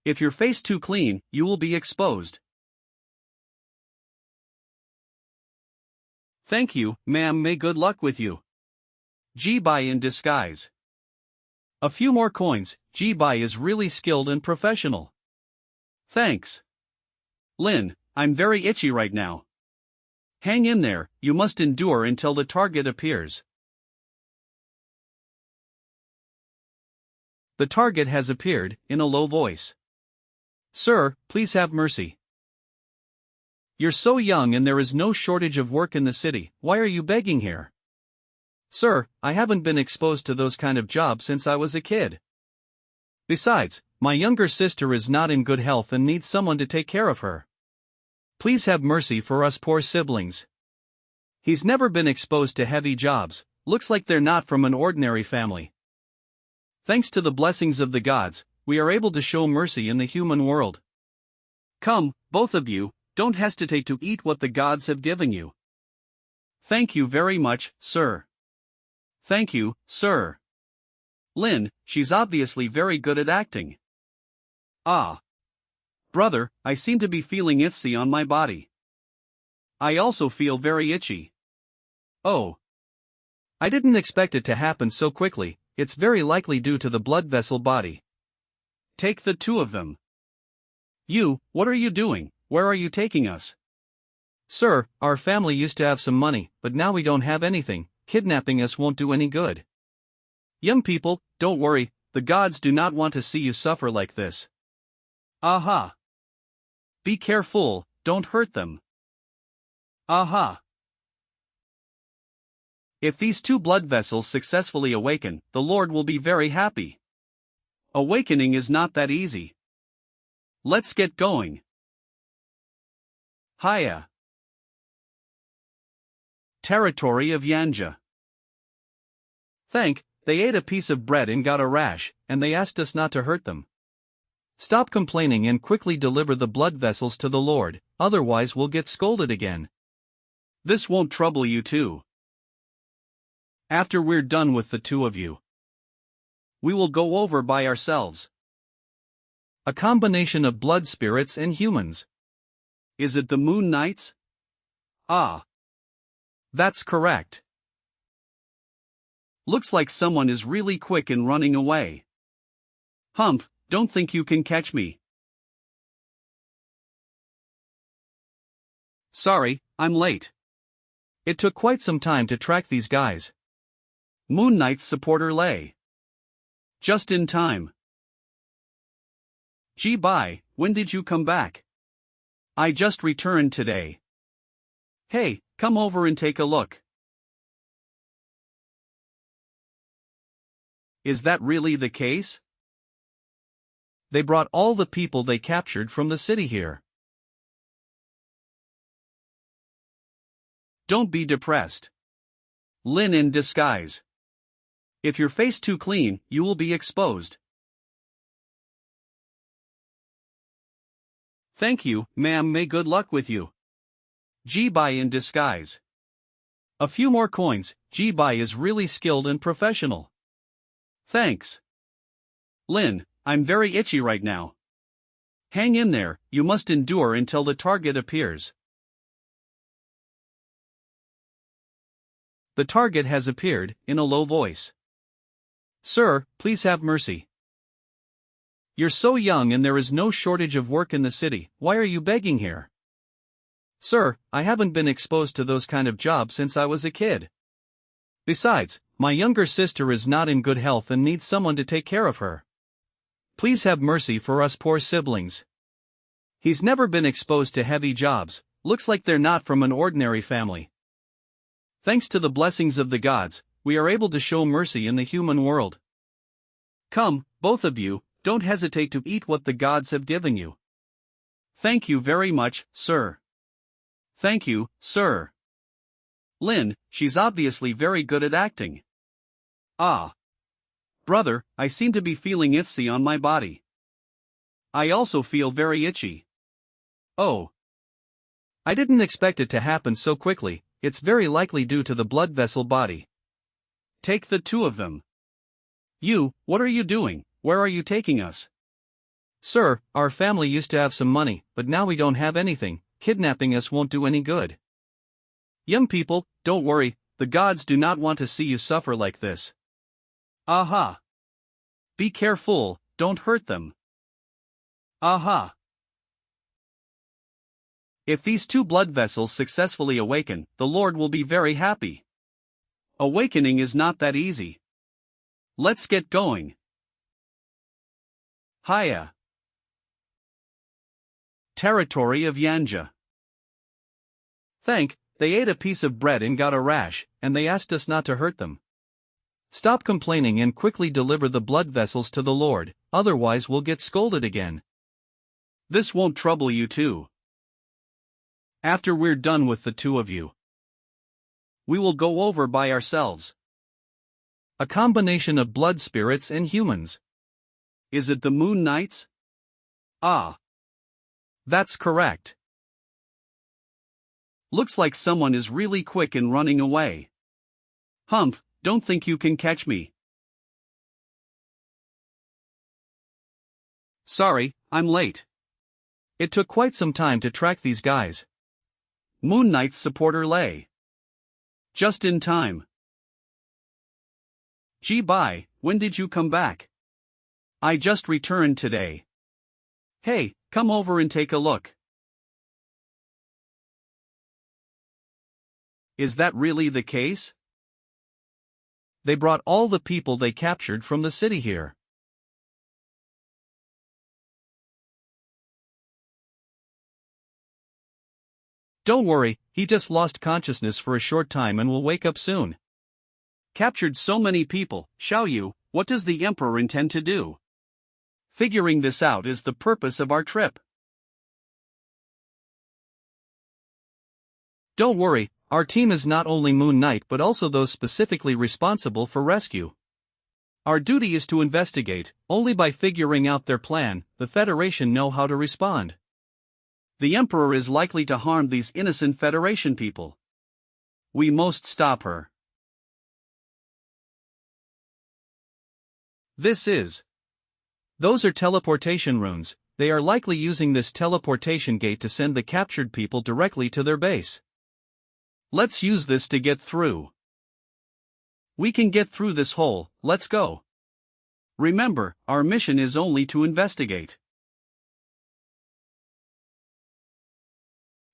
A: If your face too clean, you will be exposed. Thank you, ma'am, may good luck with you. Ji-bai in disguise. A few more coins, Ji-bai is really skilled and professional. Thanks. Lin, I'm very itchy right now. Hang in there, you must endure until the target appears. The target has appeared, in a low voice. Sir, please have mercy. You're so young and there is no shortage of work in the city, why are you begging here? Sir, I haven't been exposed to those kind of jobs since I was a kid. Besides, my younger sister is not in good health and needs someone to take care of her. Please have mercy for us poor siblings. He's never been exposed to heavy jobs, looks like they're not from an ordinary family. Thanks to the blessings of the gods, we are able to show mercy in the human world. Come, both of you, don't hesitate to eat what the gods have given you. Thank you very much, sir. Thank you, sir. Lin, she's obviously very good at acting. Ah. Brother, I seem to be feeling itchy on my body. I also feel very itchy. Oh. I didn't expect it to happen so quickly, it's very likely due to the blood vessel body. Take the two of them. You, what are you doing, where are you taking us? Sir, our family used to have some money, but now we don't have anything, kidnapping us won't do any good. Young people, don't worry, the gods do not want to see you suffer like this. Aha. Be careful, don't hurt them. Aha. If these two blood vessels successfully awaken, the Lord will be very happy. Awakening is not that easy. Let's get going. Hiya. Territory of Xianxia. They ate a piece of bread and got a rash, and they asked us not to hurt them. Stop complaining and quickly deliver the blood vessels to the Lord, otherwise we'll get scolded again. This won't trouble you too. After we're done with the two of you, we will go over by ourselves. A combination of blood spirits and humans. Is it the Moon Knights? Ah. That's correct. Looks like someone is really quick in running away. Humph, don't think you can catch me. Sorry, I'm late. It took quite some time to track these guys. Moon Knight's supporter Lei. Just in time. Ji-bai, when did you come back? I just returned today. Hey, come over and take a look. Is that really the case? They brought all the people they captured from the city here. Don't be depressed. Lin in disguise. If your face too clean, you will be exposed. Thank you, ma'am, may good luck with you. Ji-bai in disguise. A few more coins, Ji-bai is really skilled and professional. Thanks. Lin, I'm very itchy right now. Hang in there, you must endure until the target appears. The target has appeared, in a low voice. Sir, please have mercy. You're so young and there is no shortage of work in the city, why are you begging here? Sir, I haven't been exposed to those kind of jobs since I was a kid. Besides, my younger sister is not in good health and needs someone to take care of her. Please have mercy for us poor siblings. He's never been exposed to heavy jobs, looks like they're not from an ordinary family. Thanks to the blessings of the gods, we are able to show mercy in the human world. Come, both of you, don't hesitate to eat what the gods have given you. Thank you very much, sir. Thank you, sir. Lin, she's obviously very good at acting. Ah. Brother, I seem to be feeling itchy on my body. I also feel very itchy. Oh. I didn't expect it to happen so quickly, it's very likely due to the blood vessel body. Take the two of them. You, what are you doing, where are you taking us? Sir, our family used to have some money, but now we don't have anything, kidnapping us won't do any good. Young people, don't worry, the gods do not want to see you suffer like this. Aha! Be careful, don't hurt them. Aha! If these two blood vessels successfully awaken, the Lord will be very happy. Awakening is not that easy. Let's get going. Hiya. Territory of Xianxia. They ate a piece of bread and got a rash, and they asked us not to hurt them. Stop complaining and quickly deliver the blood vessels to the Lord, otherwise we'll get scolded again. This won't trouble you too. After we're done with the two of you, we will go over by ourselves. A combination of blood spirits and humans. Is it the Moon Knights? Ah. That's correct. Looks like someone is really quick in running away. Humph, don't think you can catch me. Sorry, I'm late. It took quite some time to track these guys. Moon Knight's supporter lay. Just in time. Gee bye, when did you come back? I just returned today. Hey, come over and take a look. Is that really the case? They brought all the people they captured from the city here. Don't worry, he just lost consciousness for a short time and will wake up soon. Captured so many people, Xiaoyu, what does the Emperor intend to do? Figuring this out is the purpose of our trip. Don't worry, our team is not only Moon Knight but also those specifically responsible for rescue. Our duty is to investigate. Only by figuring out their plan, the Federation know how to respond. The Emperor is likely to harm these innocent Federation people. We must stop her. Those are teleportation runes. They are likely using this teleportation gate to send the captured people directly to their base. Let's use this to get through. We can get through this hole, let's go. Remember, our mission is only to investigate.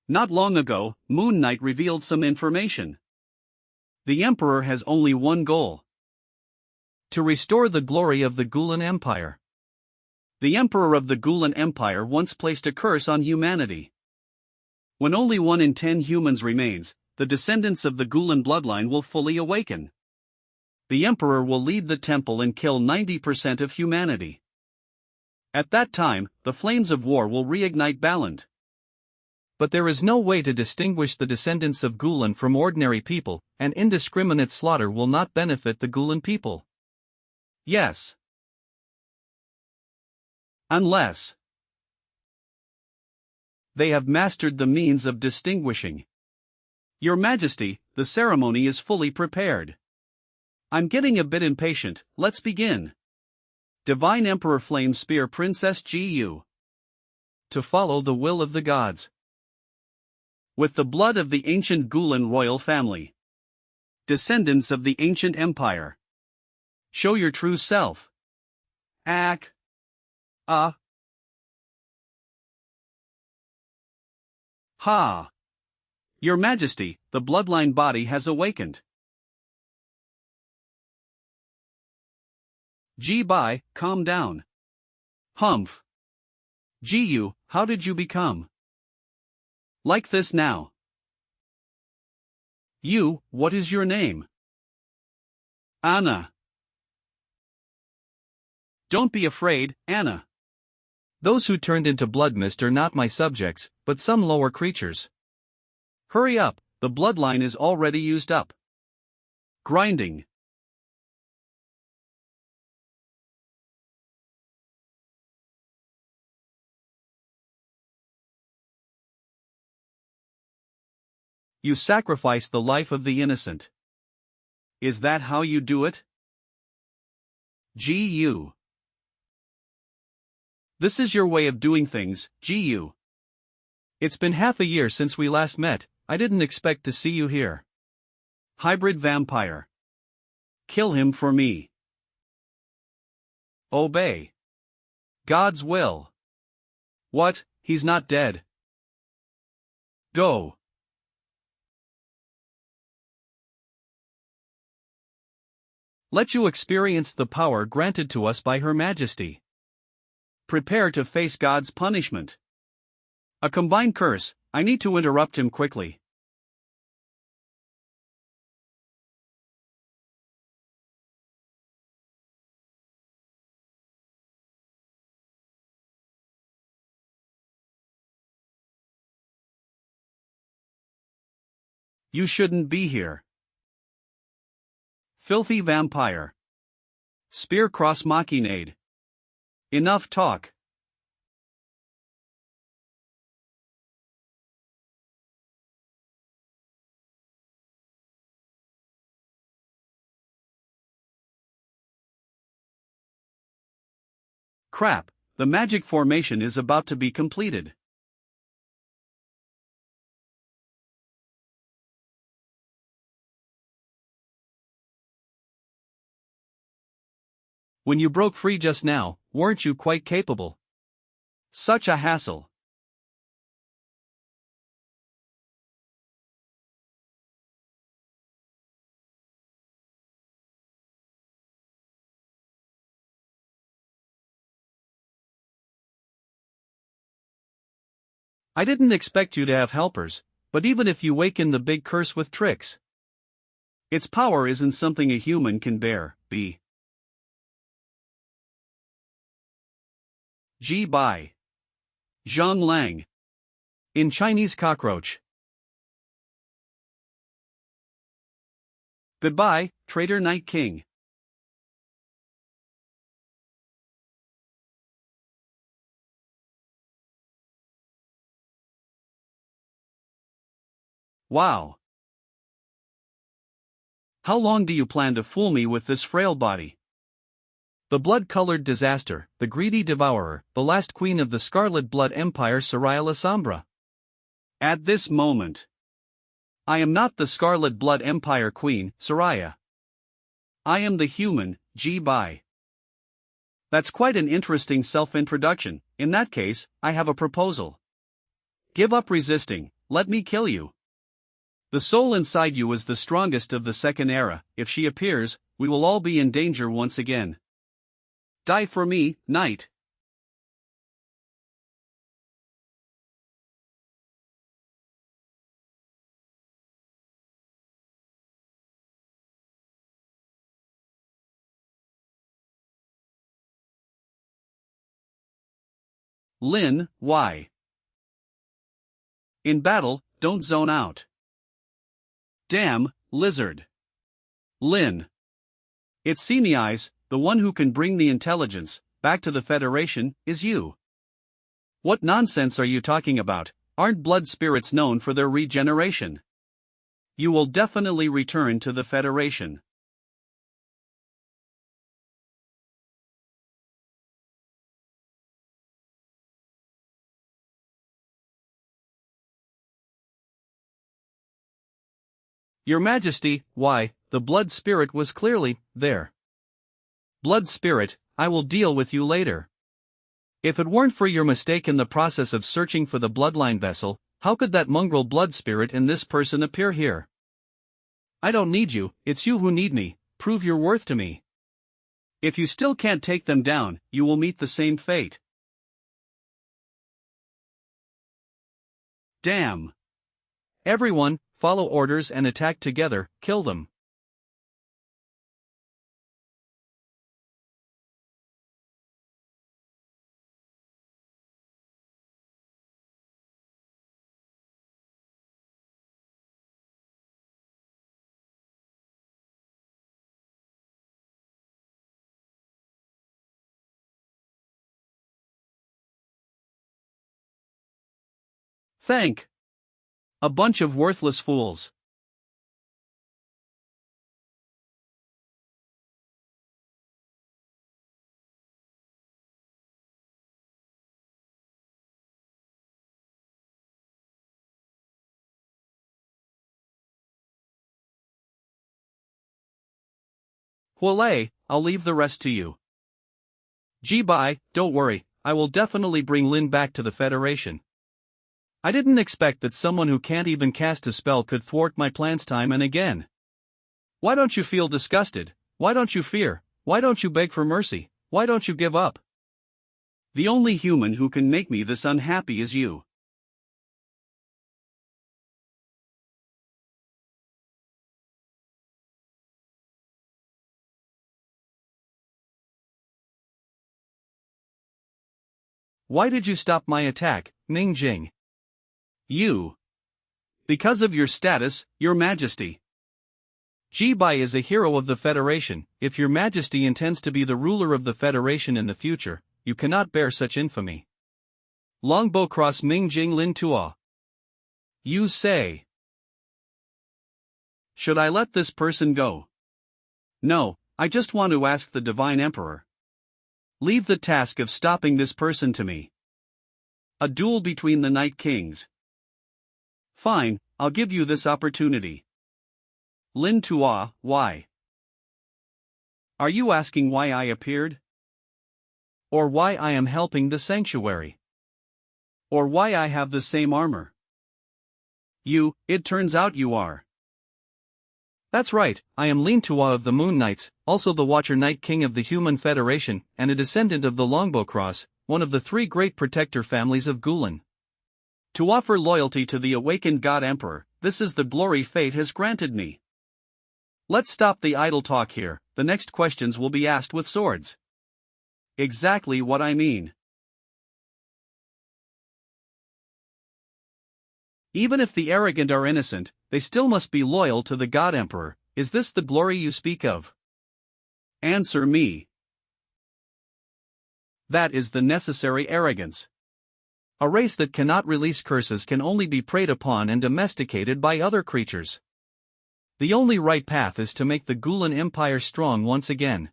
A: Not long ago, Moon Knight revealed some information. The Emperor has only one goal: to restore the glory of the Gulen Empire. The Emperor of the Gulen Empire once placed a curse on humanity. When only 1 in 10 humans remains, the descendants of the Gulen bloodline will fully awaken. The Emperor will lead the temple and kill 90% of humanity. At that time, the flames of war will reignite Baland. But there is no way to distinguish the descendants of Gulen from ordinary people, and indiscriminate slaughter will not benefit the Gulen people. Yes. Unless they have mastered the means of distinguishing. Your Majesty, the ceremony is fully prepared. I'm getting a bit impatient, let's begin. Divine Emperor Flame Spear Princess Gu. To follow the will of the gods. With the blood of the ancient Gulen royal family. Descendants of the ancient empire. Show your true self. Ha! Your Majesty, the bloodline body has awakened. Ji Bai, calm down. Humph. Jiyu, how did you become like this now? You, what is your name? Anna. Don't be afraid, Anna. Those who turned into blood mist are not my subjects, but some lower creatures. Hurry up, the bloodline is already used up. Grinding. You sacrifice the life of the innocent. Is that how you do it? Gu. This is your way of doing things, Gu. It's been half a year since we last met, I didn't expect to see you here. Hybrid vampire. Kill him for me. Obey. God's will. What, he's not dead? Go. Let you experience the power granted to us by Her Majesty. Prepare to face God's punishment. A combined curse. I need to interrupt him quickly. You shouldn't be here. Filthy vampire. Spear cross machinade. Enough talk. Crap, the magic formation is about to be completed. When you broke free just now, weren't you quite capable? Such a hassle. I didn't expect you to have helpers, but even if you waken the big curse with tricks, its power isn't something a human can bear. B. Ji Bai. Zhang Lang. In Chinese cockroach. Goodbye, traitor Night King. Wow. How long do you plan to fool me with this frail body? The blood-colored disaster, the greedy devourer, the last queen of the Scarlet Blood Empire Soraya La Sombra. At this moment, I am not the Scarlet Blood Empire Queen, Soraya. I am the human, Ji Bai. That's quite an interesting self-introduction. In that case, I have a proposal. Give up resisting, let me kill you. The soul inside you is the strongest of the second era. If she appears, we will all be in danger once again. Die for me, knight. Lin, why? In battle, don't zone out. Damn, lizard. Lin. It's Sini Eyes, the one who can bring the intelligence back to the Federation, is you. What nonsense are you talking about? Aren't blood spirits known for their regeneration? You will definitely return to the Federation. Your Majesty, why, the blood spirit was clearly there. Blood spirit, I will deal with you later. If it weren't for your mistake in the process of searching for the bloodline vessel, how could that mongrel blood spirit in this person appear here? I don't need you, it's you who need me. Prove your worth to me. If you still can't take them down, you will meet the same fate. Damn. Everyone, follow orders and attack together, kill them. Thank. A bunch of worthless fools. Huolei, I'll leave the rest to you. Ji-bai, don't worry, I will definitely bring Lin back to the Federation. I didn't expect that someone who can't even cast a spell could thwart my plans time and again. Why don't you feel disgusted? Why don't you fear? Why don't you beg for mercy? Why don't you give up? The only human who can make me this unhappy is you. Why did you stop my attack, Ming Jing? You. Because of your status, Your Majesty. Ji-bai is a hero of the Federation. If Your Majesty intends to be the ruler of the Federation in the future, you cannot bear such infamy. Longbow cross Ming Jing Lin Tuo. You say. Should I let this person go? No, I just want to ask the Divine Emperor. Leave the task of stopping this person to me. A duel between the Night Kings. Fine, I'll give you this opportunity. Lin Tuo, why? Are you asking why I appeared? Or why I am helping the sanctuary? Or why I have the same armor? It turns out you are. That's right, I am Lin Tuo of the Moon Knights, also the Watcher Night King of the Human Federation, and a descendant of the Longbow Cross, one of the three great protector families of Gulen. To offer loyalty to the awakened God Emperor, this is the glory fate has granted me. Let's stop the idle talk here, the next questions will be asked with swords. Exactly what I mean. Even if the arrogant are innocent, they still must be loyal to the God Emperor. Is this the glory you speak of? Answer me. That is the necessary arrogance. A race that cannot release curses can only be preyed upon and domesticated by other creatures. The only right path is to make the Gulen Empire strong once again.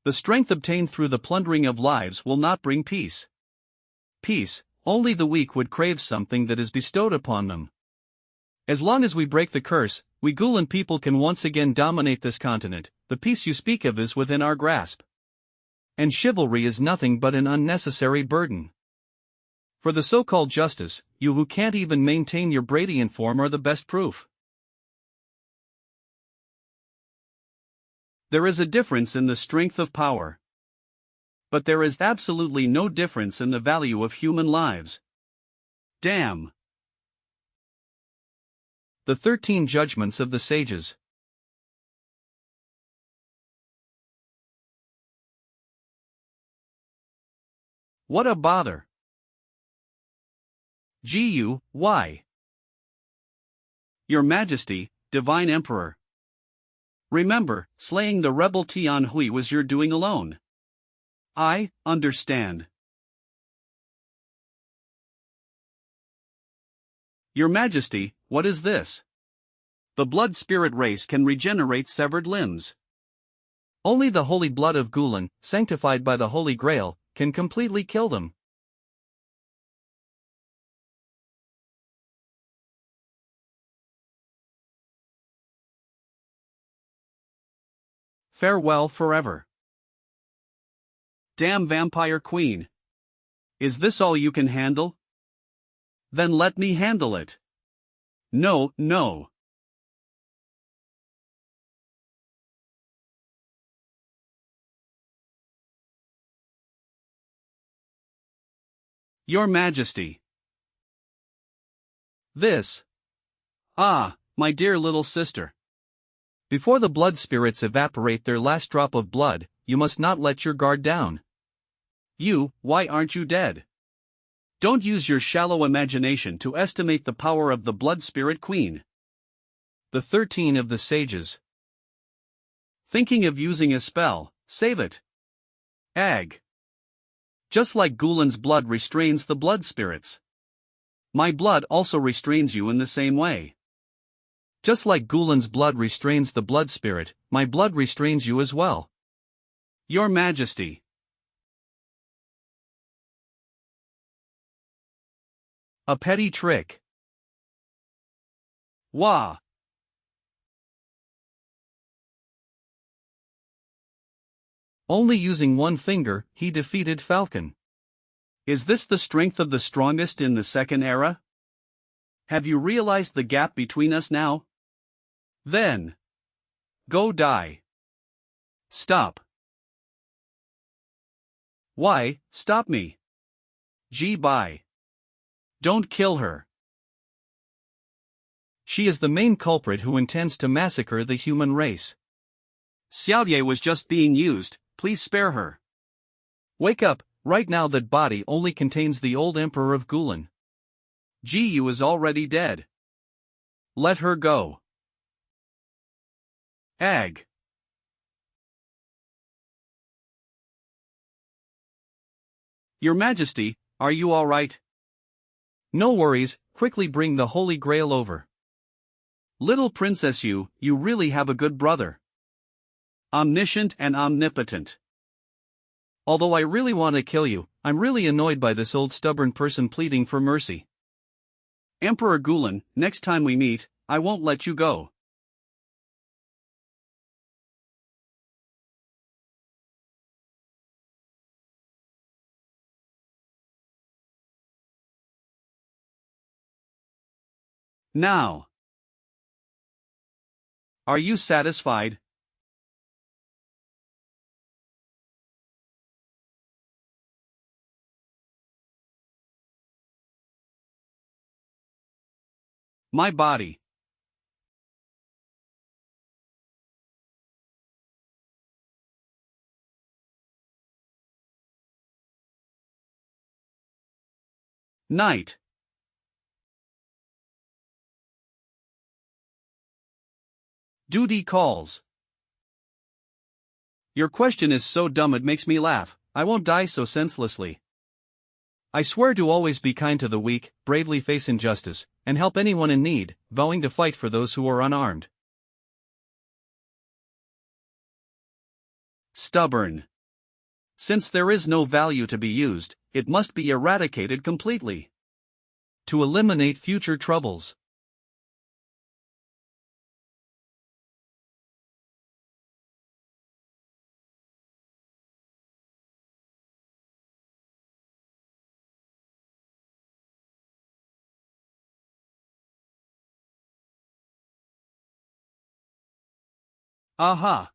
A: The strength obtained through the plundering of lives will not bring peace. Peace, only the weak would crave something that is bestowed upon them. As long as we break the curse, we Gulen people can once again dominate this continent. The peace you speak of is within our grasp. And chivalry is nothing but an unnecessary burden. For the so-called justice, you who can't even maintain your Bradian form are the best proof. There is a difference in the strength of power. But there is absolutely no difference in the value of human lives. Damn. The 13 Judgments of the Sages. What a bother. Why? Your Majesty, Divine Emperor. Remember, slaying the rebel Tian Hui was your doing alone. I understand. Your Majesty, what is this? The blood spirit race can regenerate severed limbs. Only the holy blood of Gulen, sanctified by the Holy Grail, can completely kill them. Farewell forever. Damn Vampire Queen. Is this all you can handle? Then let me handle it. No. Your Majesty. This. Ah, my dear little sister. Before the blood spirits evaporate their last drop of blood, you must not let your guard down. Why aren't you dead? Don't use your shallow imagination to estimate the power of the blood spirit queen. The 13 of the Sages. Thinking of using a spell, save it. Ag. Just like Gulen's blood restrains the blood spirits. My blood also restrains you in the same way. Just like Gulen's blood restrains the blood spirit, my blood restrains you as well. Your Majesty. A petty trick. Wah. Only using one finger, he defeated Falcon. Is this the strength of the strongest in the second era? Have you realized the gap between us now? Then go die. Stop. Why, stop me. Bye. Don't kill her. She is the main culprit who intends to massacre the human race. Xiaoye was just being used, please spare her. Wake up, right now that body only contains the old emperor of Gulen. Yu is already dead. Let her go. Ag. Your Majesty, are you all right? No worries, quickly bring the Holy Grail over. Little Princess you really have a good brother. Omniscient and omnipotent. Although I really want to kill you, I'm really annoyed by this old stubborn person pleading for mercy. Emperor Gulen, next time we meet, I won't let you go. Now. Are you satisfied? My body. Night. Duty calls. Your question is so dumb it makes me laugh. I won't die so senselessly. I swear to always be kind to the weak, bravely face injustice, and help anyone in need, vowing to fight for those who are unarmed. Stubborn. Since there is no value to be used, it must be eradicated completely. To eliminate future troubles. Aha!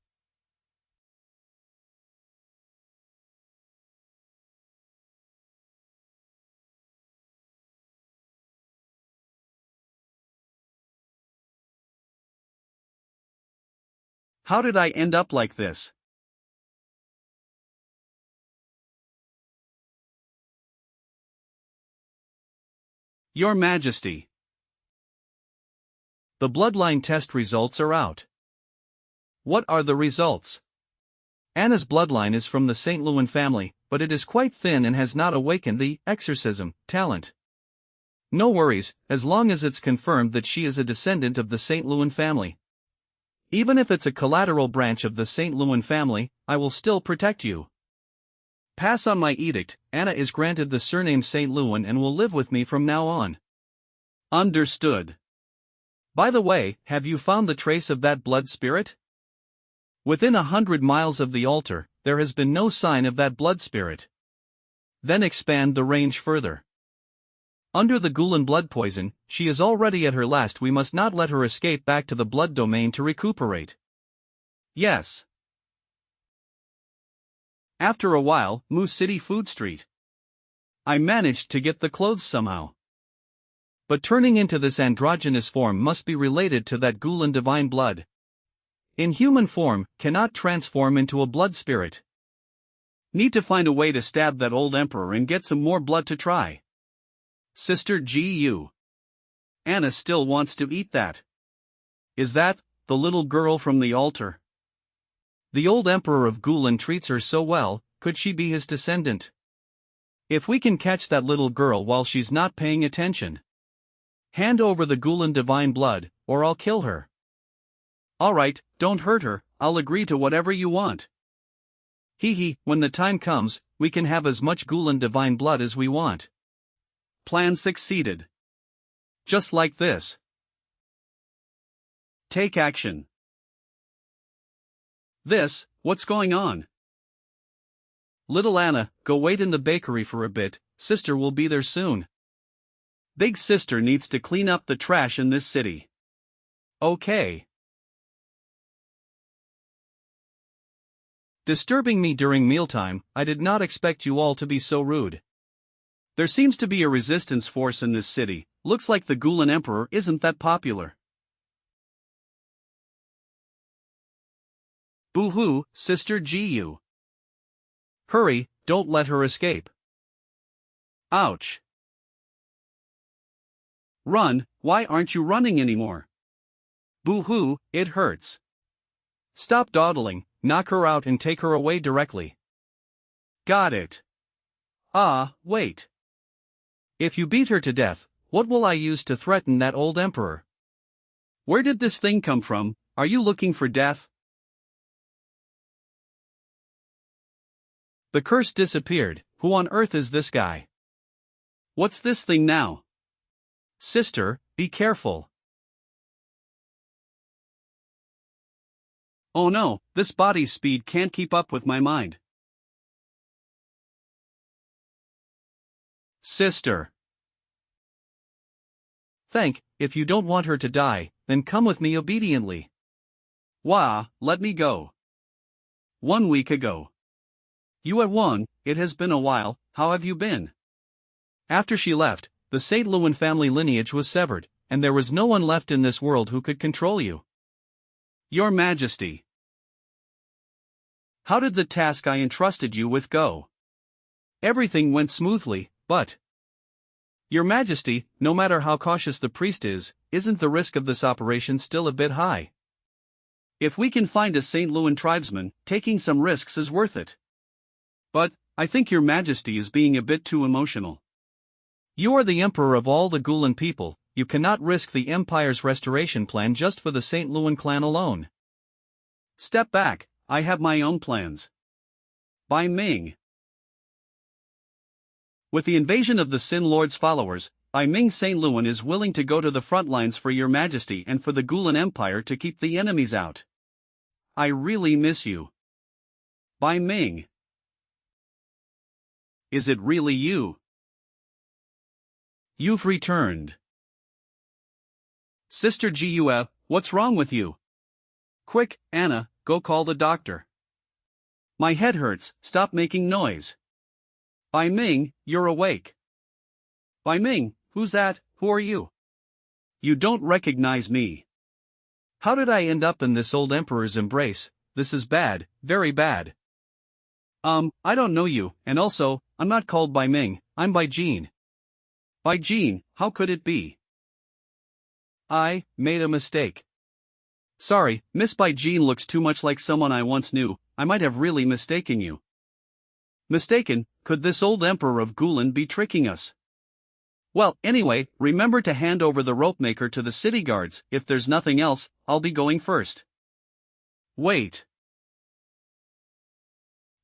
A: How did I end up like this? Your Majesty. The bloodline test results are out. What are the results? Anna's bloodline is from the St. Louis family, but it is quite thin and has not awakened the exorcism talent. No worries, as long as it's confirmed that she is a descendant of the St. Louis family. Even if it's a collateral branch of the St. Louis family, I will still protect you. Pass on my edict. Anna is granted the surname St. Louis and will live with me from now on. Understood. By the way, have you found the trace of that blood spirit? Within 100 miles of the altar, there has been no sign of that blood spirit. Then expand the range further. Under the Gulen blood poison, she is already at her last. We must not let her escape back to the blood domain to recuperate. Yes. After a while, Moose City Food Street. I managed to get the clothes somehow. But turning into this androgynous form must be related to that Gulen divine blood. In human form, cannot transform into a blood spirit. Need to find a way to stab that old emperor and get some more blood to try. Sister Gu. Anna still wants to eat that. Is that the little girl from the altar? The old emperor of Gulen treats her so well, could she be his descendant? If we can catch that little girl while she's not paying attention. Hand over the Gulen divine blood, or I'll kill her. Alright, don't hurt her, I'll agree to whatever you want. When the time comes, we can have as much Gulen divine blood as we want. Plan succeeded. Just like this. Take action. What's going on? Little Anna, go wait in the bakery for a bit, sister will be there soon. Big sister needs to clean up the trash in this city. Okay. Disturbing me during mealtime, I did not expect you all to be so rude. There seems to be a resistance force in this city, looks like the Gulen Emperor isn't that popular. Boo-hoo, Sister Gu. Hurry, don't let her escape. Ouch. Run, why aren't you running anymore? Boo-hoo, it hurts. Stop dawdling, knock her out and take her away directly. Got it. Ah, wait. If you beat her to death, what will I use to threaten that old emperor? Where did this thing come from? Are you looking for death? The curse disappeared. Who on earth is this guy? What's this thing now? Sister, be careful. Oh no, this body's speed can't keep up with my mind. Sister. If you don't want her to die, then come with me obediently. Wah, let me go. 1 week ago. You at one, it has been a while, how have you been? After she left, the St. Lewin family lineage was severed, and there was no one left in this world who could control you. Your Majesty. How did the task I entrusted you with go? Everything went smoothly, but... Your Majesty, no matter how cautious the priest is, isn't the risk of this operation still a bit high? If we can find a St. Lewin tribesman, taking some risks is worth it. But, I think Your Majesty is being a bit too emotional. You are the emperor of all the Gulen people, you cannot risk the empire's restoration plan just for the St. Lewin clan alone. Step back, I have my own plans. By Ming. With the invasion of the Sin Lord's followers, By Ming St. Lewin is willing to go to the front lines for Your Majesty and for the Gulen Empire to keep the enemies out. I really miss you. By Ming. Is it really you? You've returned. Sister Gua, what's wrong with you? Quick, Anna, go call the doctor. My head hurts, stop making noise. By Ming, you're awake. By Ming, who's that, who are you? You don't recognize me. How did I end up in this old emperor's embrace? This is bad, very bad. I don't know you, and also, I'm not called By Ming, I'm By Jean. By Jean, how could it be? I made a mistake. Sorry, Miss By Jean looks too much like someone I once knew, I might have really mistaken you. Mistaken, could this old emperor of Gulen be tricking us? Well, anyway, remember to hand over the rope maker to the city guards, if there's nothing else, I'll be going first. Wait.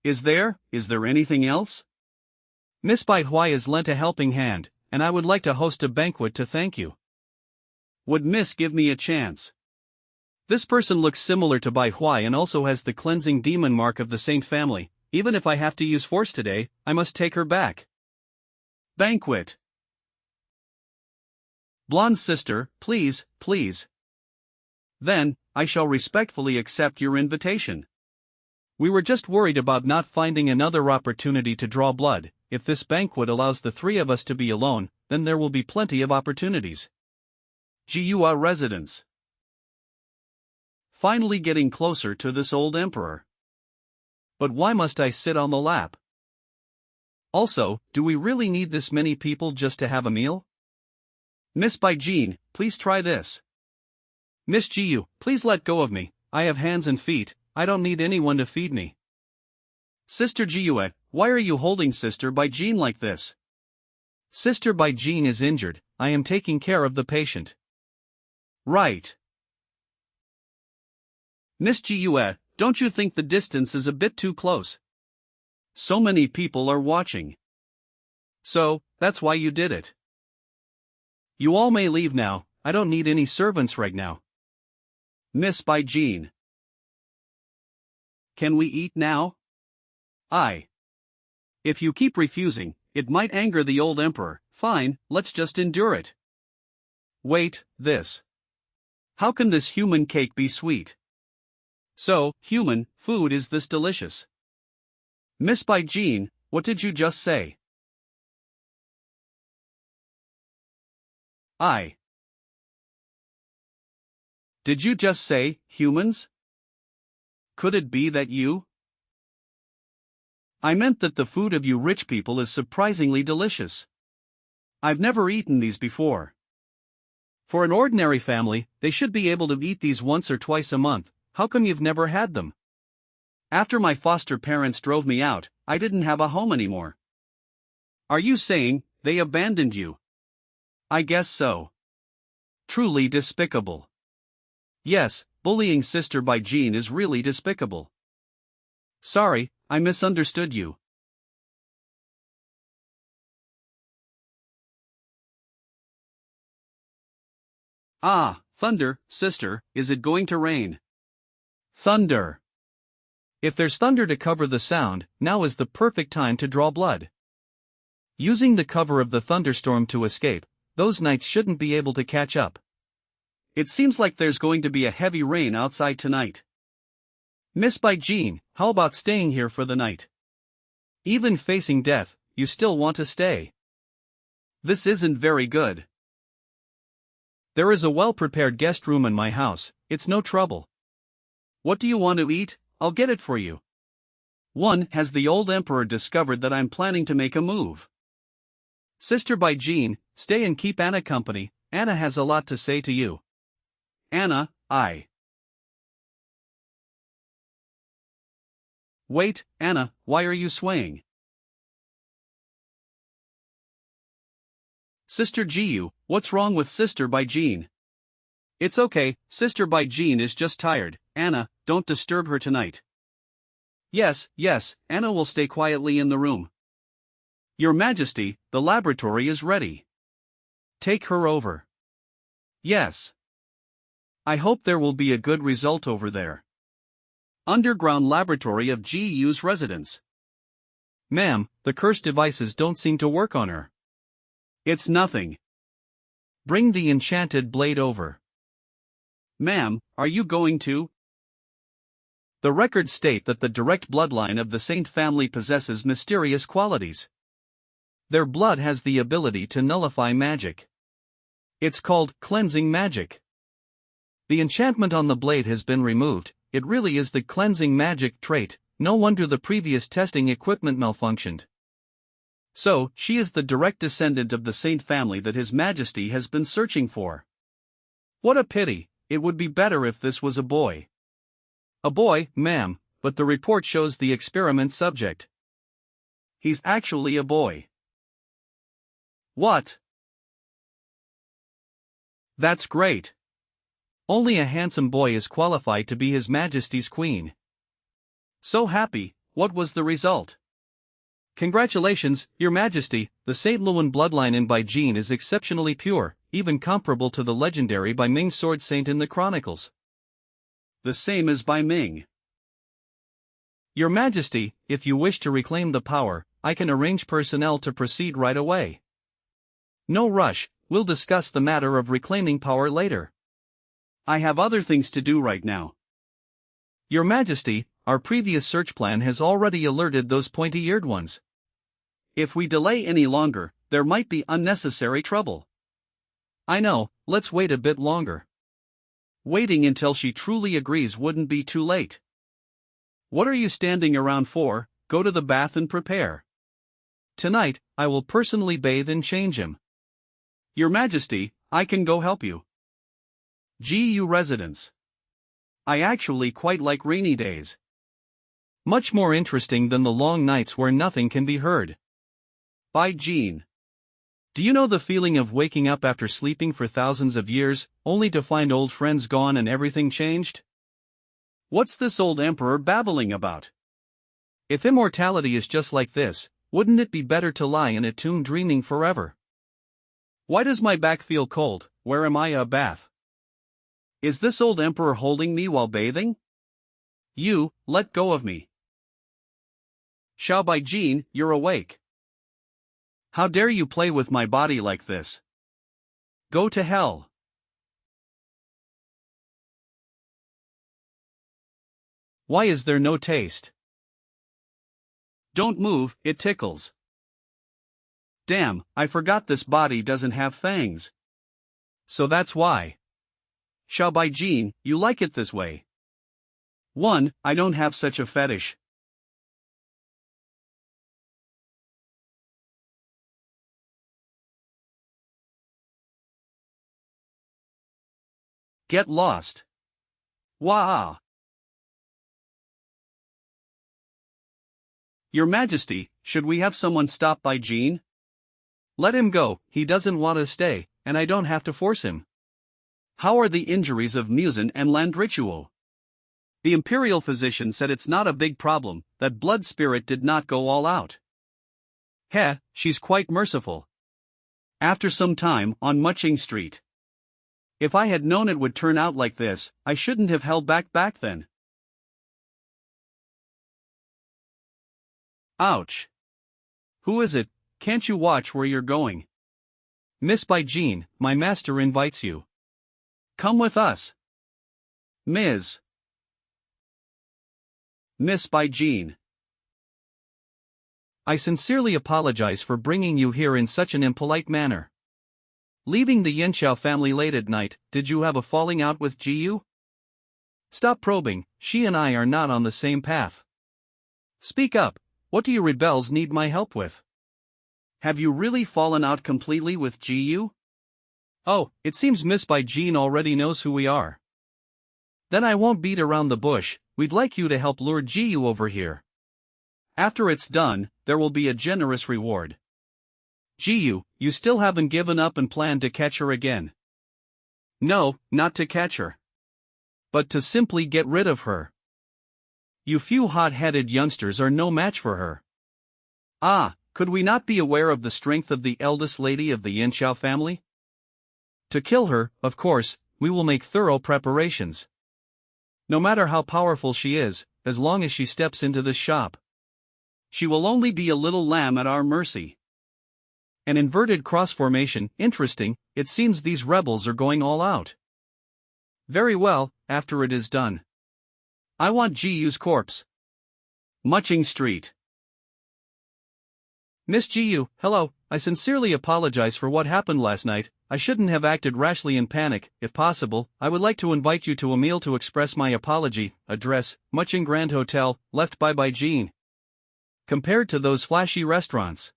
A: Is there anything else? Miss Bai Hui has lent a helping hand, and I would like to host a banquet to thank you. Would Miss give me a chance? This person looks similar to Bai Hui and also has the cleansing demon mark of the Saint family. Even if I have to use force today, I must take her back. Banquet. Blonde sister, please, please. Then, I shall respectfully accept your invitation. We were just worried about not finding another opportunity to draw blood. If this banquet allows the three of us to be alone, then there will be plenty of opportunities. Gua residence. Finally getting closer to this old emperor. But why must I sit on the lap? Also, do we really need this many people just to have a meal? Miss By Jean, please try this. Miss Gu, please let go of me, I have hands and feet, I don't need anyone to feed me. Sister Gua, why are you holding Sister By Jean like this? Sister By Jean is injured, I am taking care of the patient. Right. Miss Gua, don't you think the distance is a bit too close? So many people are watching. So, that's why you did it. You all may leave now, I don't need any servants right now. Miss By Jean. Can we eat now? If you keep refusing, it might anger the old emperor. Fine, let's just endure it. Wait, this. How can this human cake be sweet? So, human food is this delicious? Miss Bai Jean, what did you just say? Did you just say, humans? Could it be that you? I meant that the food of you rich people is surprisingly delicious. I've never eaten these before. For an ordinary family, they should be able to eat these once or twice a month. How come you've never had them? After my foster parents drove me out, I didn't have a home anymore. Are you saying they abandoned you? I guess so. Truly despicable. Yes, bullying Sister Bai Jean is really despicable. Sorry, I misunderstood you. Ah, thunder, sister, is it going to rain? Thunder. If there's thunder to cover the sound, now is the perfect time to draw blood. Using the cover of the thunderstorm to escape, those knights shouldn't be able to catch up. It seems like there's going to be a heavy rain outside tonight. Miss Bai Jean, how about staying here for the night? Even facing death, you still want to stay. This isn't very good. There is a well-prepared guest room in my house, it's no trouble. What do you want to eat? I'll get it for you. 1. Has the old emperor discovered that I'm planning to make a move? Sister Bai Jean, stay and keep Anna company, Anna has a lot to say to you. Anna, Wait, Anna, why are you swaying? Sister Jiu, what's wrong with Sister Bai Jean? It's okay, Sister Bai Jean is just tired. Anna, don't disturb her tonight. Yes, Anna will stay quietly in the room. Your Majesty, the laboratory is ready. Take her over. Yes. I hope there will be a good result over there. Underground laboratory of GU's residence. Ma'am, the cursed devices don't seem to work on her. It's nothing. Bring the enchanted blade over. Ma'am, are you going to? The records state that the direct bloodline of the Saint family possesses mysterious qualities. Their blood has the ability to nullify magic. It's called cleansing magic. The enchantment on the blade has been removed. It really is the cleansing magic trait. No wonder the previous testing equipment malfunctioned. So, she is the direct descendant of the Saint family that His Majesty has been searching for. What a pity, it would be better if this was a boy. A boy, ma'am, but the report shows the experiment subject. He's actually a boy. What? That's great. Only a handsome boy is qualified to be His Majesty's queen. So happy, what was the result? Congratulations, Your Majesty, the St. Louis bloodline in Bai Jean is exceptionally pure, even comparable to the legendary Bai Ming sword saint in the Chronicles. The same as Bai Ming. Your Majesty, if you wish to reclaim the power, I can arrange personnel to proceed right away. No rush, we'll discuss the matter of reclaiming power later. I have other things to do right now. Your Majesty, our previous search plan has already alerted those pointy-eared ones. If we delay any longer, there might be unnecessary trouble. I know, let's wait a bit longer. Waiting until she truly agrees wouldn't be too late. What are you standing around for? Go to the bath and prepare. Tonight, I will personally bathe and change him. Your Majesty, I can go help you. GU residence. I actually quite like rainy days. Much more interesting than the long nights where nothing can be heard. Bai Jean. Do you know the feeling of waking up after sleeping for thousands of years, only to find old friends gone and everything changed? What's this old emperor babbling about? If immortality is just like this, wouldn't it be better to lie in a tomb dreaming forever? Why does my back feel cold? Where am I? A bath? Is this old emperor holding me while bathing? You, let go of me. Xiao Baijin, you're awake. How dare you play with my body like this? Go to hell. Why is there no taste? Don't move, it tickles. Damn, I forgot this body doesn't have fangs. So that's why. Xiao Baijin, you like it this way. 1. I don't have such a fetish. Get lost. Wah! Your Majesty, should we have someone stop Baijin? Let him go, he doesn't want to stay, and I don't have to force him. How are the injuries of Musen and Land Ritual? The imperial physician said it's not a big problem, that blood spirit did not go all out. Heh, she's quite merciful. After some time, on Muching Street. If I had known it would turn out like this, I shouldn't have held back then. Ouch. Who is it? Can't you watch where you're going? Miss Baijin, my master invites you. Come with us. Miss Baijin. I sincerely apologize for bringing you here in such an impolite manner. Leaving the Yanxiao family late at night, did you have a falling out with Jiyu? Stop probing, she and I are not on the same path. Speak up, what do you rebels need my help with? Have you really fallen out completely with Jiyu? Oh, it seems Miss Baijin already knows who we are. Then I won't beat around the bush, we'd like you to help lure Jiyu over here. After it's done, there will be a generous reward. Jiyu, you still haven't given up and planned to catch her again. No, not to catch her. But to simply get rid of her. You few hot-headed youngsters are no match for her. Ah, could we not be aware of the strength of the eldest lady of the Yanxiao family? To kill her, of course, we will make thorough preparations. No matter how powerful she is, as long as she steps into this shop. She will only be a little lamb at our mercy. An inverted cross formation, interesting, it seems these rebels are going all out. Very well, after it is done. I want Jiyu's corpse. Muching Street. Miss Jiyu, hello, I sincerely apologize for what happened last night. I shouldn't have acted rashly in panic. If possible, I would like to invite you to a meal to express my apology. Address, Muching Grand Hotel, left by Baijin. Compared to those flashy restaurants.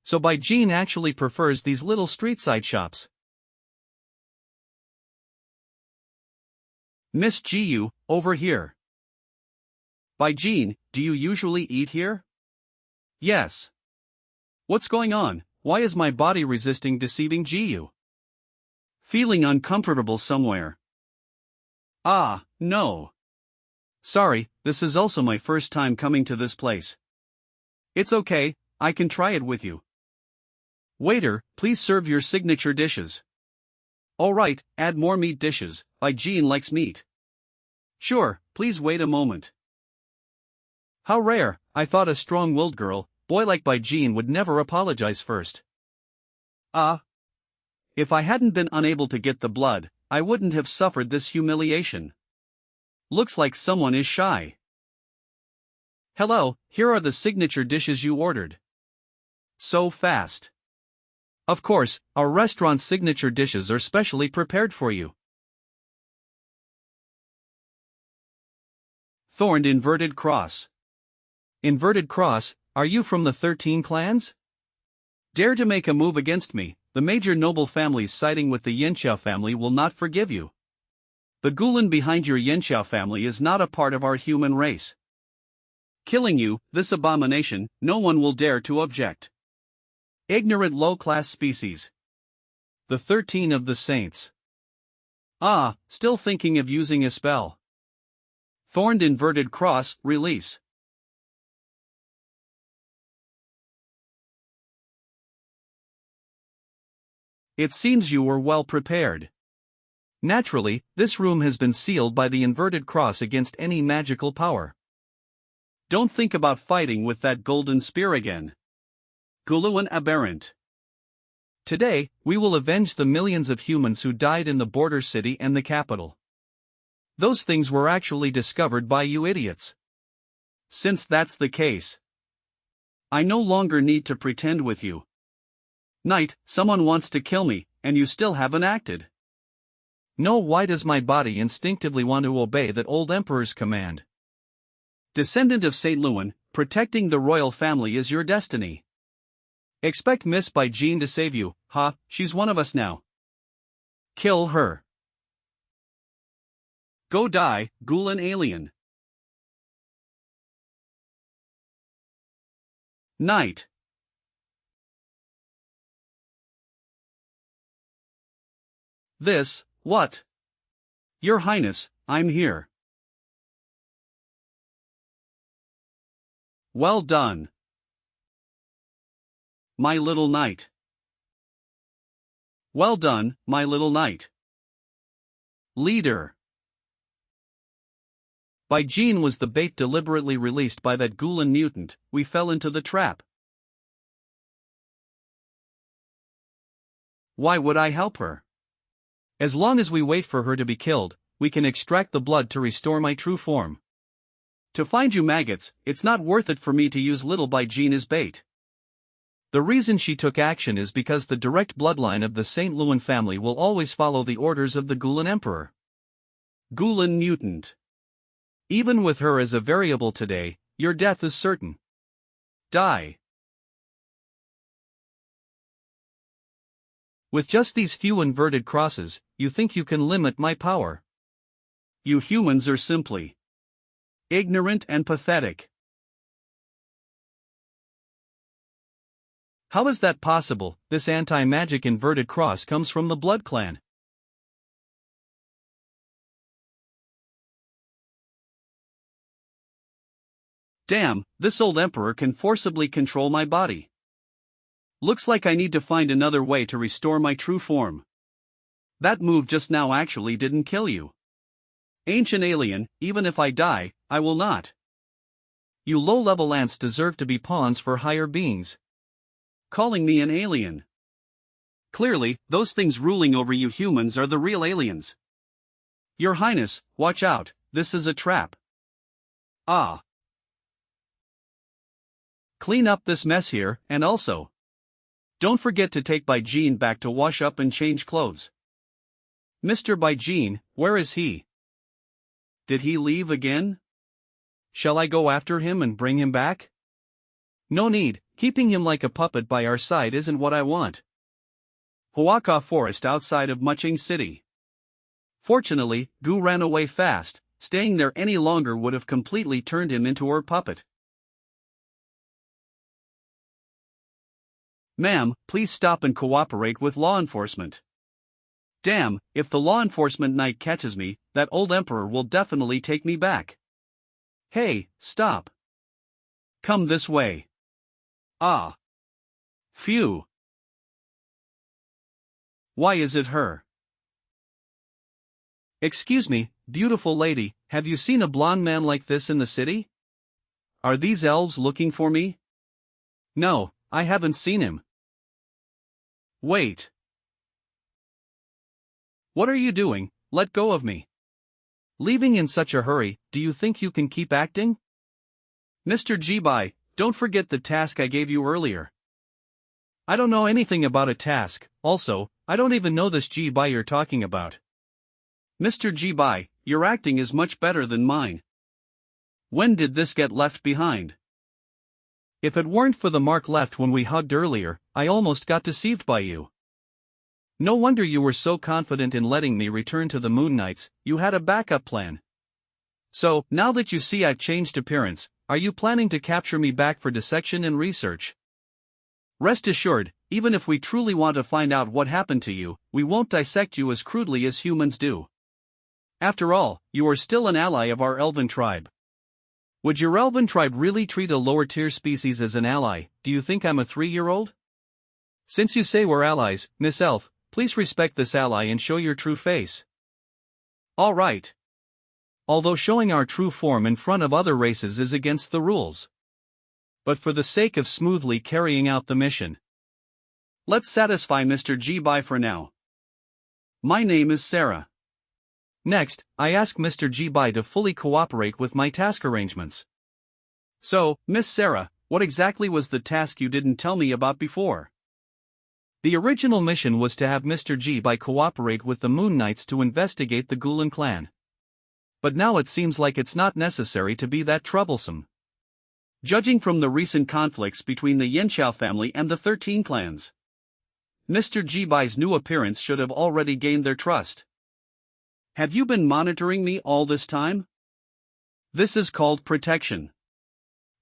A: So Baijin actually prefers these little street-side shops. Miss Jiyu, over here. Baijin, do you usually eat here? Yes. What's going on? Why is my body resisting deceiving Jiyu? Feeling uncomfortable somewhere. Ah, no. Sorry, this is also my first time coming to this place. It's okay, I can try it with you. Waiter, please serve your signature dishes. Alright, add more meat dishes, Baijin likes meat. Sure, please wait a moment. How rare, I thought a strong-willed girl, boy like Baijin would never apologize first. If I hadn't been unable to get the blood, I wouldn't have suffered this humiliation. Looks like someone is shy. Hello, here are the signature dishes you ordered. So fast. Of course, our restaurant's signature dishes are specially prepared for you. Thorned inverted cross. Inverted cross, are you from the 13 clans? Dare to make a move against me, the major noble families siding with the Yanxiao family will not forgive you. The Gulen behind your Yanxiao family is not a part of our human race. Killing you, this abomination, no one will dare to object. Ignorant low-class species. The 13 of the saints. Ah, still thinking of using a spell. Thorned inverted cross, release. It seems you were well prepared. Naturally, this room has been sealed by the inverted cross against any magical power. Don't think about fighting with that golden spear again. Guluan aberrant. Today, we will avenge the millions of humans who died in the border city and the capital. Those things were actually discovered by you idiots. Since that's the case, I no longer need to pretend with you. Knight, someone wants to kill me, and you still haven't acted. No, why does my body instinctively want to obey that old emperor's command? Descendant of Saint Luan, protecting the royal family is your destiny. Expect Miss Bai Jean to save you, ha, she's one of us now. Kill her. Go die, Gulen alien. Knight. This, what? Your Highness, I'm here. Well done. My little knight. Well done, my little knight. Leader. Bai Jean was the bait deliberately released by that Gulen mutant. We fell into the trap. Why would I help her? As long as we wait for her to be killed, we can extract the blood to restore my true form. To find you maggots, it's not worth it for me to use little Bai Jean as bait. The reason she took action is because the direct bloodline of the Saint Luan family will always follow the orders of the Gulen Emperor. Gulen mutant. Even with her as a variable today, your death is certain. Die. With just these few inverted crosses, you think you can limit my power. You humans are simply ignorant and pathetic. How is that possible? This anti-magic inverted cross comes from the Blood Clan. Damn, this old emperor can forcibly control my body. Looks like I need to find another way to restore my true form. That move just now actually didn't kill you. Ancient alien, even if I die, I will not. You low-level ants deserve to be pawns for higher beings. Calling me an alien. Clearly, those things ruling over you humans are the real aliens. Your Highness, watch out, this is a trap. Ah. Clean up this mess here, and also, don't forget to take Bai Jean back to wash up and change clothes. Mr. Bai Jean, where is he? Did he leave again? Shall I go after him and bring him back? No need, keeping him like a puppet by our side isn't what I want. Huaka Forest outside of Muching City. Fortunately, Gu ran away fast. Staying there any longer would have completely turned him into her puppet. Ma'am, please stop and cooperate with law enforcement. Damn, if the law enforcement knight catches me, that old emperor will definitely take me back. Hey, stop. Come this way. Ah. Phew. Why is it her? Excuse me, beautiful lady, have you seen a blonde man like this in the city? Are these elves looking for me? No, I haven't seen him. Wait. What are you doing? Let go of me. Leaving in such a hurry, do you think you can keep acting? Mr. Jibai, don't forget the task I gave you earlier. I don't know anything about a task, also, I don't even know this Jibai you're talking about. Mr. Jibai, your acting is much better than mine. When did this get left behind? If it weren't for the mark left when we hugged earlier, I almost got deceived by you. No wonder you were so confident in letting me return to the Moon Knights, you had a backup plan. So, now that you see I've changed appearance, are you planning to capture me back for dissection and research? Rest assured, even if we truly want to find out what happened to you, we won't dissect you as crudely as humans do. After all, you are still an ally of our elven tribe. Would your elven tribe really treat a lower-tier species as an ally? Do you think I'm a 3-year-old? Since you say we're allies, Miss Elf, please respect this ally and show your true face. All right. although showing our true form in front of other races is against the rules. But for the sake of smoothly carrying out the mission, let's satisfy Mr. G-Bai for now. My name is Sarah. Next, I ask Mr. G-Bai to fully cooperate with my task arrangements. So, Miss Sarah, what exactly was the task you didn't tell me about before? The original mission was to have Mr. G-Bai cooperate with the Moon Knights to investigate the Gulen clan. But now it seems like it's not necessary to be that troublesome. Judging from the recent conflicts between the Xianxia family and the 13 clans, Mr. G-Bai's new appearance should have already gained their trust. Have you been monitoring me all this time? This is called protection.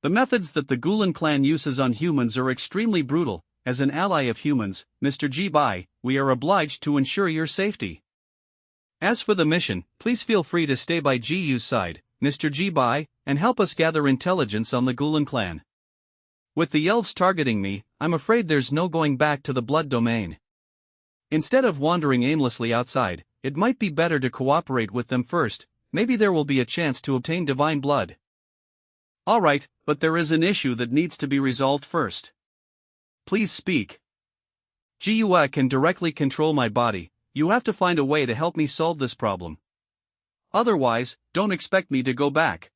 A: The methods that the Gulen clan uses on humans are extremely brutal. As an ally of humans, Mr. G-Bai, we are obliged to ensure your safety. As for the mission, please feel free to stay by GU's side, Mr. G-Bai, and help us gather intelligence on the Gulen clan. With the elves targeting me, I'm afraid there's no going back to the blood domain. Instead of wandering aimlessly outside, it might be better to cooperate with them first. Maybe there will be a chance to obtain divine blood. Alright, but there is an issue that needs to be resolved first. Please speak. GUA can directly control my body. You have to find a way to help me solve this problem. Otherwise, don't expect me to go back.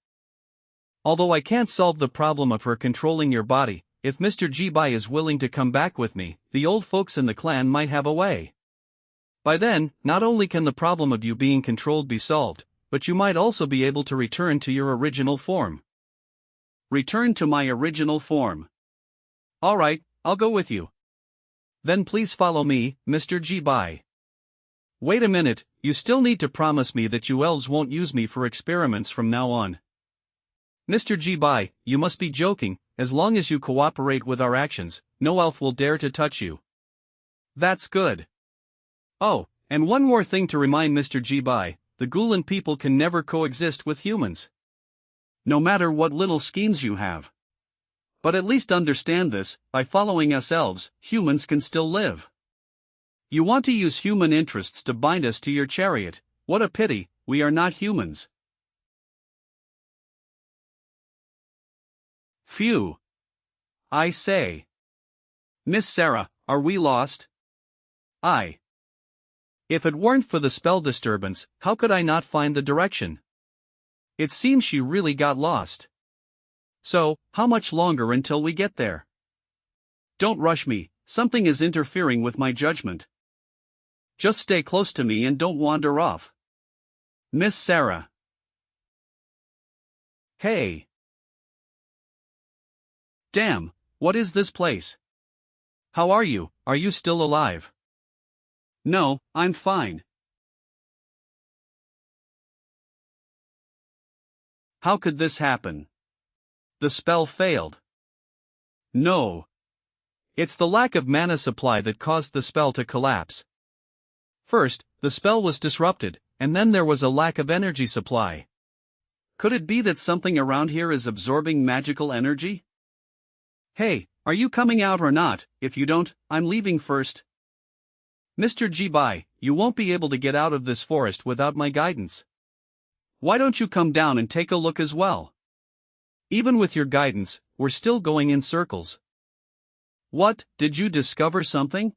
A: Although I can't solve the problem of her controlling your body, if Mr. G-Bai is willing to come back with me, the old folks in the clan might have a way. By then, not only can the problem of you being controlled be solved, but you might also be able to return to your original form. Return to my original form. Alright, I'll go with you. Then please follow me, Mr. G-Bai. Wait a minute, you still need to promise me that you elves won't use me for experiments from now on. Mr. G-Bai, you must be joking. As long as you cooperate with our actions, no elf will dare to touch you. That's good. Oh, and one more thing to remind Mr. G-Bai, the Gulen people can never coexist with humans. No matter what little schemes you have. But at least understand this, by following us elves, humans can still live. You want to use human interests to bind us to your chariot. What a pity, we are not humans. Phew. I say. Miss Sarah, are we lost? If it weren't for the spell disturbance, how could I not find the direction? It seems she really got lost. So, how much longer until we get there? Don't rush me, something is interfering with my judgment. Just stay close to me and don't wander off. Miss Sarah. Hey. Damn, what is this place? How are you still alive? No, I'm fine. How could this happen? The spell failed. No. It's the lack of mana supply that caused the spell to collapse. First, the spell was disrupted, and then there was a lack of energy supply. Could it be that something around here is absorbing magical energy? Hey, are you coming out or not? If you don't, I'm leaving first. Mr. G-Bai, you won't be able to get out of this forest without my guidance. Why don't you come down and take a look as well? Even with your guidance, we're still going in circles. What, did you discover something?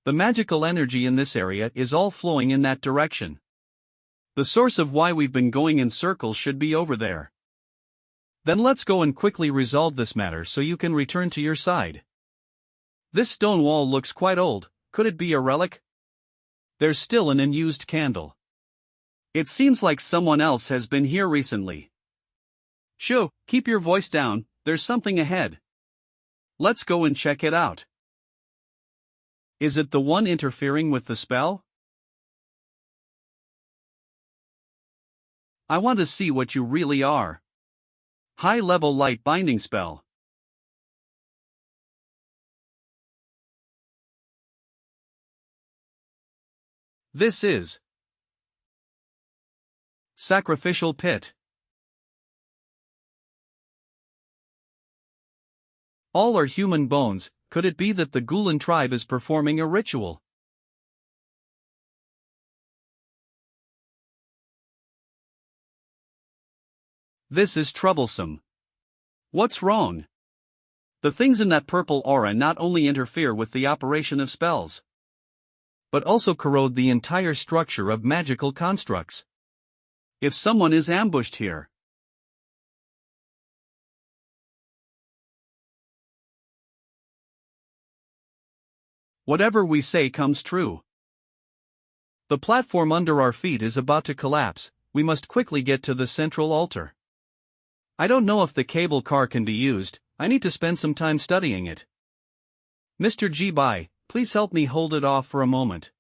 A: The magical energy in this area is all flowing in that direction. The source of why we've been going in circles should be over there. Then let's go and quickly resolve this matter so you can return to your side. This stone wall looks quite old, could it be a relic? There's still an unused candle. It seems like someone else has been here recently. Shoo, keep your voice down, there's something ahead. Let's go and check it out. Is it the one interfering with the spell? I want to see what you really are. High-level light binding spell. This is Sacrificial Pit. All are human bones. Could it be that the Gulen tribe is performing a ritual? This is troublesome. What's wrong? The things in that purple aura not only interfere with the operation of spells, but also corrode the entire structure of magical constructs. If someone is ambushed here, whatever we say comes true. The platform under our feet is about to collapse. We must quickly get to the central altar. I don't know if the cable car can be used. I need to spend some time studying it. Mr. G. Bai, please help me hold it off for a moment.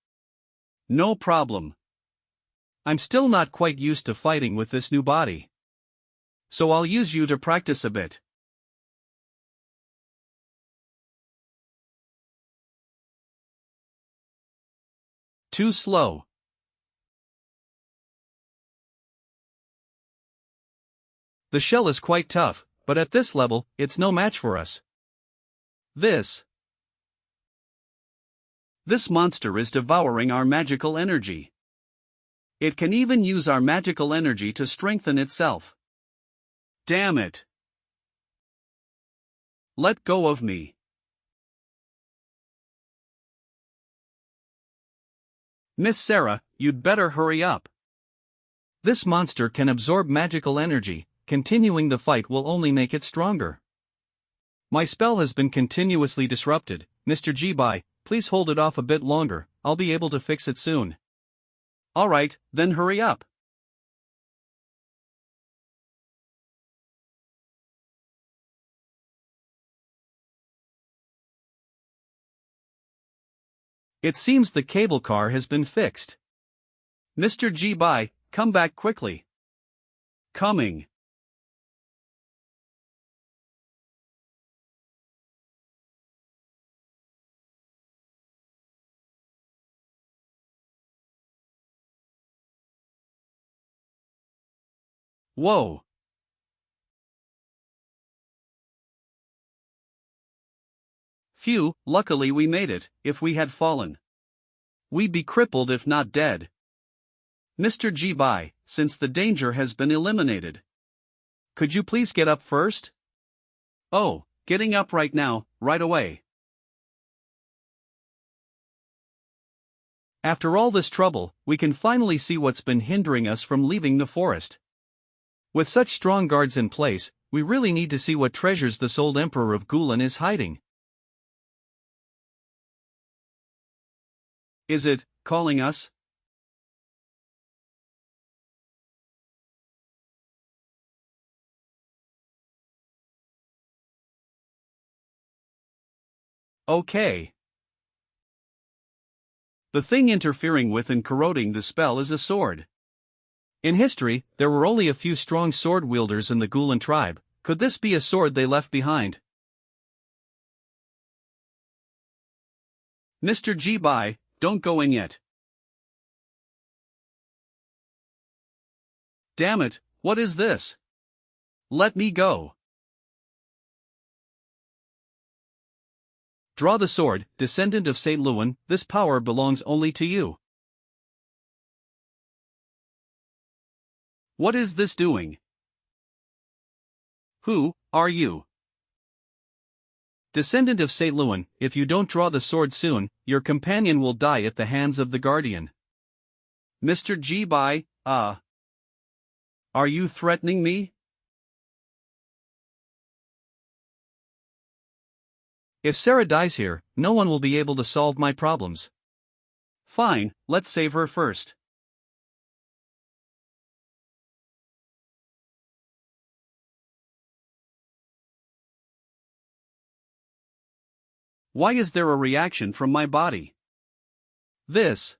A: No problem. I'm still not quite used to fighting with this new body, so I'll use you to practice a bit. Too slow. The shell is quite tough, but at this level, it's no match for us. This monster is devouring our magical energy. It can even use our magical energy to strengthen itself. Damn it. Let go of me. Miss Sarah, you'd better hurry up. This monster can absorb magical energy. Continuing the fight will only make it stronger. My spell has been continuously disrupted. Mr. G. Bai, please hold it off a bit longer. I'll be able to fix it soon. Alright, then hurry up. It seems the cable car has been fixed. Mr. G. Bai, come back quickly. Coming. Whoa. Phew, luckily we made it. If we had fallen, we'd be crippled if not dead. Mr. G. Bai, since the danger has been eliminated, could you please get up first? Oh, getting up right now, right away. After all this trouble, we can finally see what's been hindering us from leaving the forest. With such strong guards in place, we really need to see what treasures this old Emperor of Gulen is hiding. Is it calling us? Okay. The thing interfering with and corroding the spell is a sword. In history, there were only a few strong sword wielders in the Gulen tribe. Could this be a sword they left behind? Mr. G. Bai, don't go in yet. Damn it, what is this? Let me go. Draw the sword, descendant of Saint Luan, this power belongs only to you. What is this doing? Who are you? Descendant of Saint Luan, if you don't draw the sword soon, your companion will die at the hands of the guardian. Mr. G. Bai, are you threatening me? If Sarah dies here, no one will be able to solve my problems. Fine, let's save her first. Why is there a reaction from my body? This.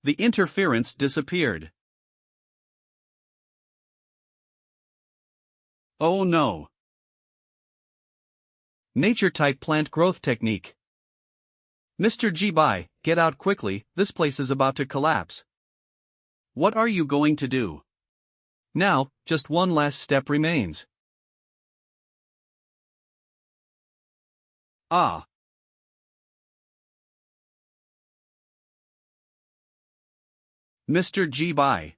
A: The interference disappeared. Oh no. Nature-type plant growth technique. Mr. G. Bai, get out quickly, this place is about to collapse. What are you going to do? Now, just one last step remains. Ah. Mr. Ji Bai.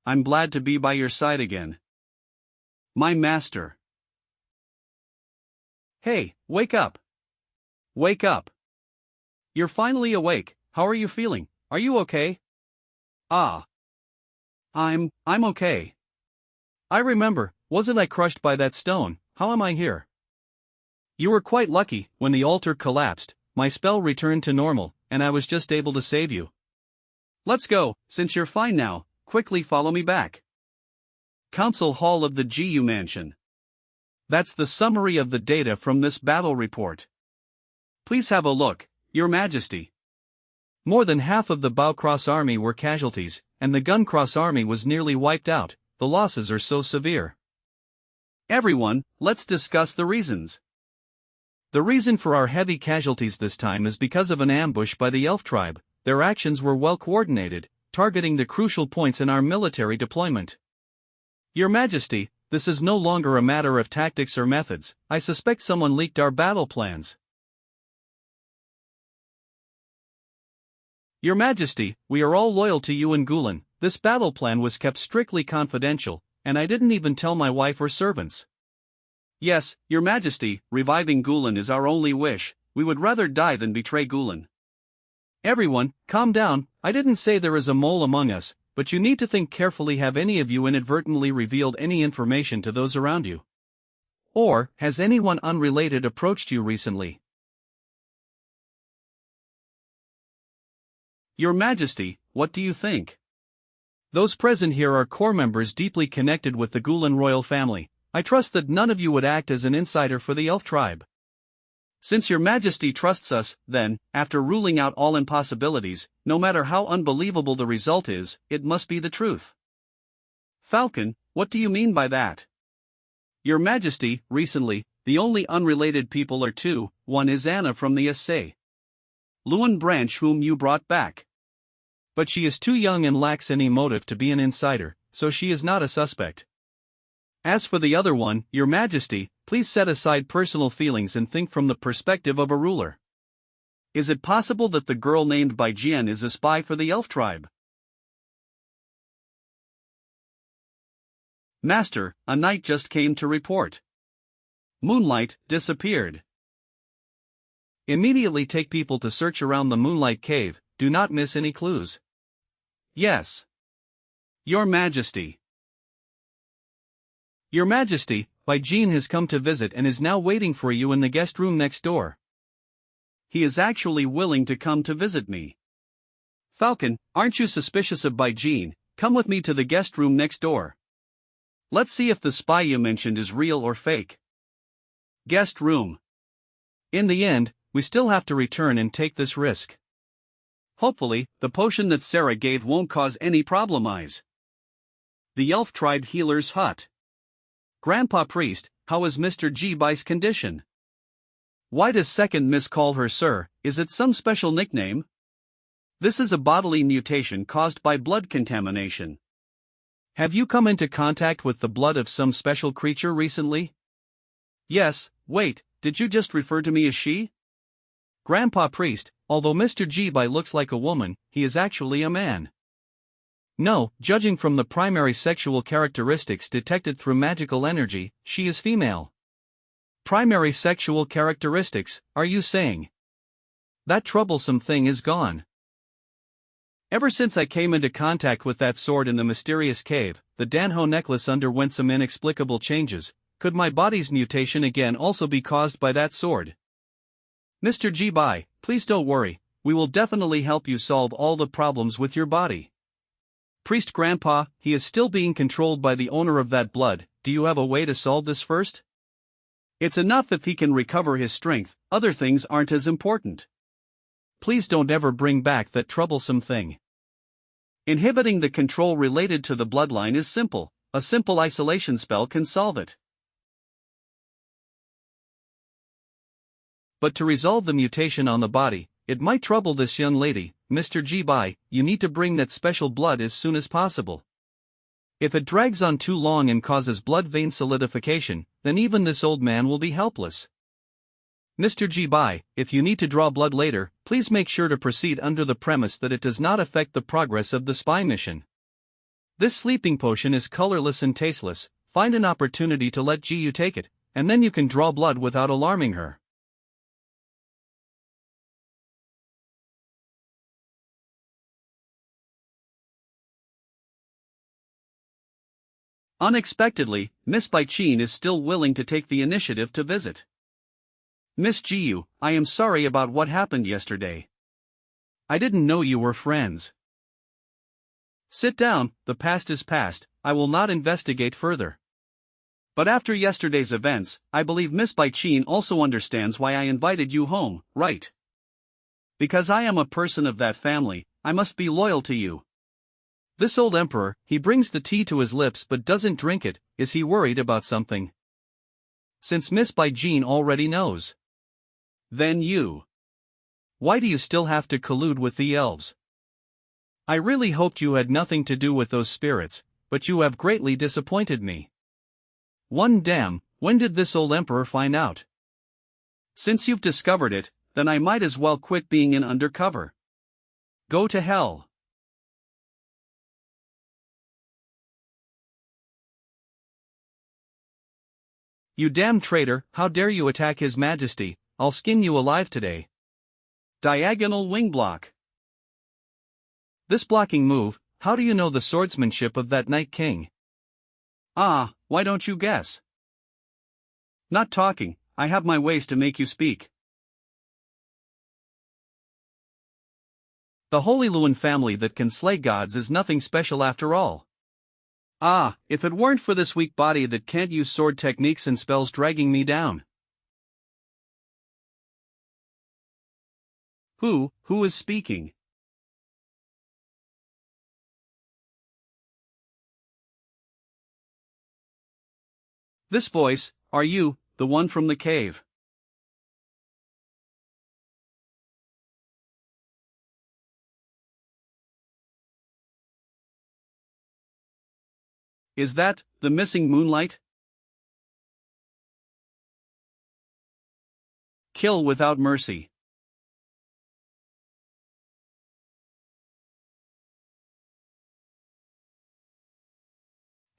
A: I'm glad to be by your side again. My master. Hey, wake up. Wake up. You're finally awake. How are you feeling? Are you okay? Ah. I'm okay. I remember, wasn't I crushed by that stone? How am I here? You were quite lucky. When the altar collapsed, my spell returned to normal, and I was just able to save you. Let's go, since you're fine now, quickly follow me back. Council Hall of the Jiyu Mansion. That's the summary of the data from this battle report. Please have a look, Your Majesty. More than half of the Bao-Cross army were casualties, and the Gun-Cross army was nearly wiped out. The losses are so severe. Everyone, let's discuss the reasons. The reason for our heavy casualties this time is because of an ambush by the elf tribe. Their actions were well coordinated, targeting the crucial points in our military deployment. Your Majesty, this is no longer a matter of tactics or methods. I suspect someone leaked our battle plans. Your Majesty, we are all loyal to you and Gulen. This battle plan was kept strictly confidential, and I didn't even tell my wife or servants. Yes, Your Majesty, reviving Gulen is our only wish. We would rather die than betray Gulen. Everyone, calm down. I didn't say there is a mole among us, but you need to think carefully. Have any of you inadvertently revealed any information to those around you? Or, has anyone unrelated approached you recently? Your Majesty, what do you think? Those present here are core members deeply connected with the Gulen royal family. I trust that none of you would act as an insider for the elf tribe. Since Your Majesty trusts us, then, after ruling out all impossibilities, no matter how unbelievable the result is, it must be the truth. Falcon, what do you mean by that? Your Majesty, recently, the only unrelated people are two. One is Anna from the Assay Luan branch whom you brought back. But she is too young and lacks any motive to be an insider, so she is not a suspect. As for the other one, Your Majesty, please set aside personal feelings and think from the perspective of a ruler. Is it possible that the girl named Bai Jian is a spy for the elf tribe? Master, a knight just came to report. Moonlight disappeared. Immediately take people to search around the Moonlight Cave. Do not miss any clues. Yes. Your Majesty. Your Majesty, Bai Jian has come to visit and is now waiting for you in the guest room next door. He is actually willing to come to visit me. Falcon, aren't you suspicious of Bai Jian? Come with me to the guest room next door. Let's see if the spy you mentioned is real or fake. Guest room. In the end, we still have to return and take this risk. Hopefully, the potion that Sarah gave won't cause any problems. The elf tribe healer's hut. Grandpa Priest, how is Mr. Ji Bai's condition? Why does Second Miss call her sir? Is it some special nickname? This is a bodily mutation caused by blood contamination. Have you come into contact with the blood of some special creature recently? Yes. Wait, did you just refer to me as she? Grandpa Priest, although Mr. Ji Bai looks like a woman, he is actually a man. No, judging from the primary sexual characteristics detected through magical energy, she is female. Primary sexual characteristics, are you saying? That troublesome thing is gone. Ever since I came into contact with that sword in the mysterious cave, the Danho necklace underwent some inexplicable changes. Could my body's mutation again also be caused by that sword? Mr. Ji Bai, please don't worry, we will definitely help you solve all the problems with your body. Priest Grandpa, he is still being controlled by the owner of that blood. Do you have a way to solve this first? It's enough if he can recover his strength, other things aren't as important. Please don't ever bring back that troublesome thing. Inhibiting the control related to the bloodline is simple. A simple isolation spell can solve it. But to resolve the mutation on the body, it might trouble this young lady. Mr. Ji Bai, you need to bring that special blood as soon as possible. If it drags on too long and causes blood vein solidification, then even this old man will be helpless. Mr. G. Bai, if you need to draw blood later, please make sure to proceed under the premise that it does not affect the progress of the spy mission. This sleeping potion is colorless and tasteless. Find an opportunity to let Ji Yu take it, and then you can draw blood without alarming her. Unexpectedly, Miss Bai Qin is still willing to take the initiative to visit. Miss Ji Yu, I am sorry about what happened yesterday. I didn't know you were friends. Sit down, the past is past, I will not investigate further. But after yesterday's events, I believe Miss Bai Qin also understands why I invited you home, right? Because I am a person of that family, I must be loyal to you. This old emperor, he brings the tea to his lips but doesn't drink it. Is he worried about something? Since Miss Bai Qin already knows. Then you. Why do you still have to collude with the elves? I really hoped you had nothing to do with those spirits, but you have greatly disappointed me. Damn, when did this old emperor find out? Since you've discovered it, then I might as well quit being in undercover. Go to hell. You damn traitor, how dare you attack His Majesty, I'll skin you alive today. Diagonal wing block. This blocking move, how do you know the swordsmanship of that Night King? Ah, why don't you guess? Not talking, I have my ways to make you speak. The Holy Luan family that can slay gods is nothing special after all. Ah, if it weren't for this weak body that can't use sword techniques and spells dragging me down. Who is speaking? This voice, are you, the one from the cave? Is that, the missing moonlight? Kill without mercy.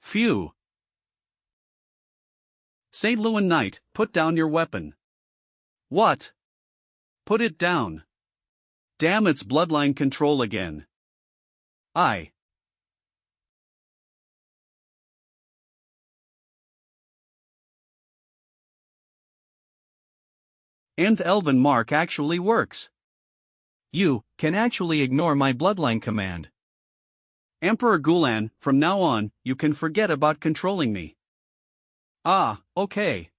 A: Phew. Saint Luan Knight, put down your weapon. What? Put it down. Damn, it's bloodline control again. Nth Elven mark actually works. You can actually ignore my bloodline command. Emperor Gulan, from now on, you can forget about controlling me. Ah, okay.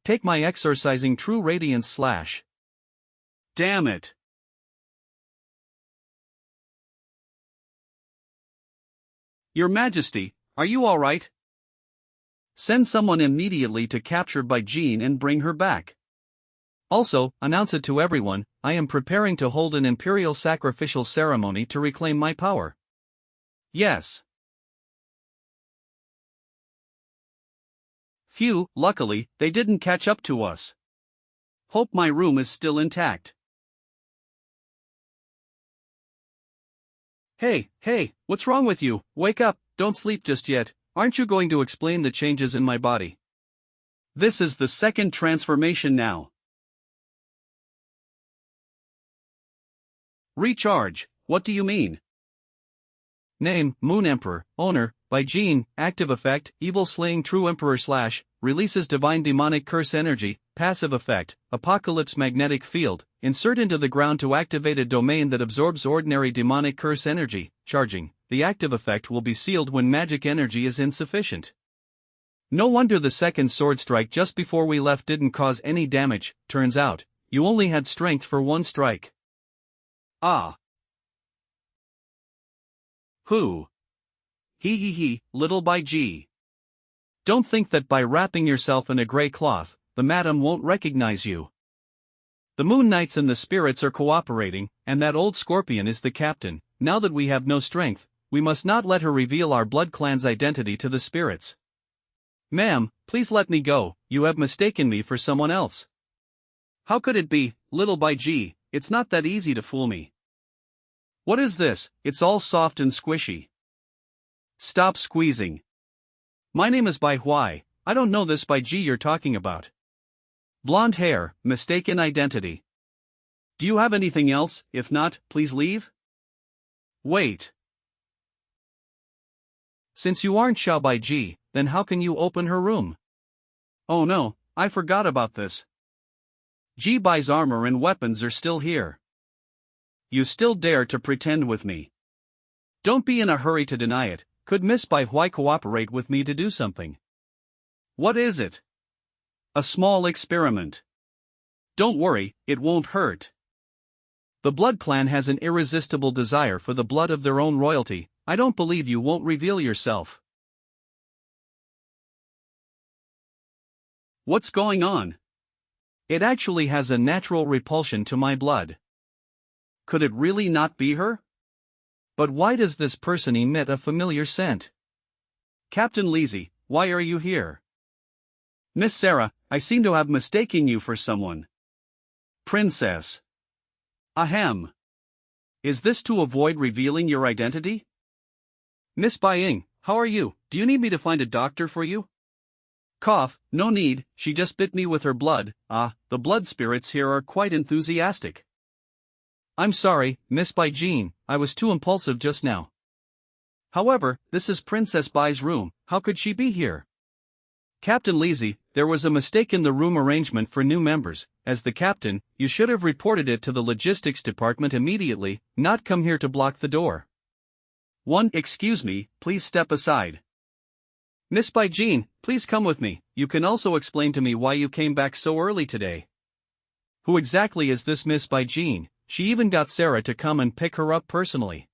A: Take my exorcising true radiance / Damn it. Your Majesty, are you alright? Send someone immediately to capture Bai Qin and bring her back. Also, announce it to everyone, I am preparing to hold an imperial sacrificial ceremony to reclaim my power. Yes. Phew, luckily, they didn't catch up to us. Hope my room is still intact. Hey, what's wrong with you? Wake up, don't sleep just yet. Aren't you going to explain the changes in my body? This is the second transformation now. Recharge, what do you mean? Name, Moon Emperor, Owner, Bai Qin, Active Effect, Evil Slaying True Emperor / Releases Divine Demonic Curse Energy, Passive Effect, Apocalypse Magnetic Field, insert into the ground to activate a domain that absorbs ordinary demonic curse energy, charging. The active effect will be sealed when magic energy is insufficient. No wonder the second sword strike just before we left didn't cause any damage, turns out, you only had strength for one strike. Ah. Who? He, little Bai Ji. Don't think that by wrapping yourself in a grey cloth, the madam won't recognize you. The Moon Knights and the spirits are cooperating, and that old scorpion is the captain. Now that we have no strength, we must not let her reveal our blood clan's identity to the spirits. Ma'am, please let me go, you have mistaken me for someone else. How could it be, little by G, it's not that easy to fool me. What is this, it's all soft and squishy. Stop squeezing. My name is Bai Huai, I don't know this Bai G you're talking about. Blonde hair, mistaken identity. Do you have anything else? If not, please leave? Wait. Since you aren't Xiao Bai Ji, then how can you open her room? Oh no, I forgot about this. Ji Bai's armor and weapons are still here. You still dare to pretend with me. Don't be in a hurry to deny it, could Miss Bai Huai cooperate with me to do something? What is it? A small experiment. Don't worry, it won't hurt. The Blood Clan has an irresistible desire for the blood of their own royalty, I don't believe you won't reveal yourself. What's going on? It actually has a natural repulsion to my blood. Could it really not be her? But why does this person emit a familiar scent? Captain Lizzie, why are you here? Miss Sarah, I seem to have mistaken you for someone. Princess. Ahem. Is this to avoid revealing your identity? Miss Bai Ying, how are you? Do you need me to find a doctor for you? Cough, no need, she just bit me with her blood. The blood spirits here are quite enthusiastic. I'm sorry, Miss Bai Jean, I was too impulsive just now. However, this is Princess Bai's room, how could she be here? Captain Lizzie, there was a mistake in the room arrangement for new members. As the captain, you should have reported it to the logistics department immediately, not come here to block the door. Excuse me, please step aside. Miss Bai Jean, please come with me, you can also explain to me why you came back so early today. Who exactly is this Miss Bai Jean? She even got Sarah to come and pick her up personally.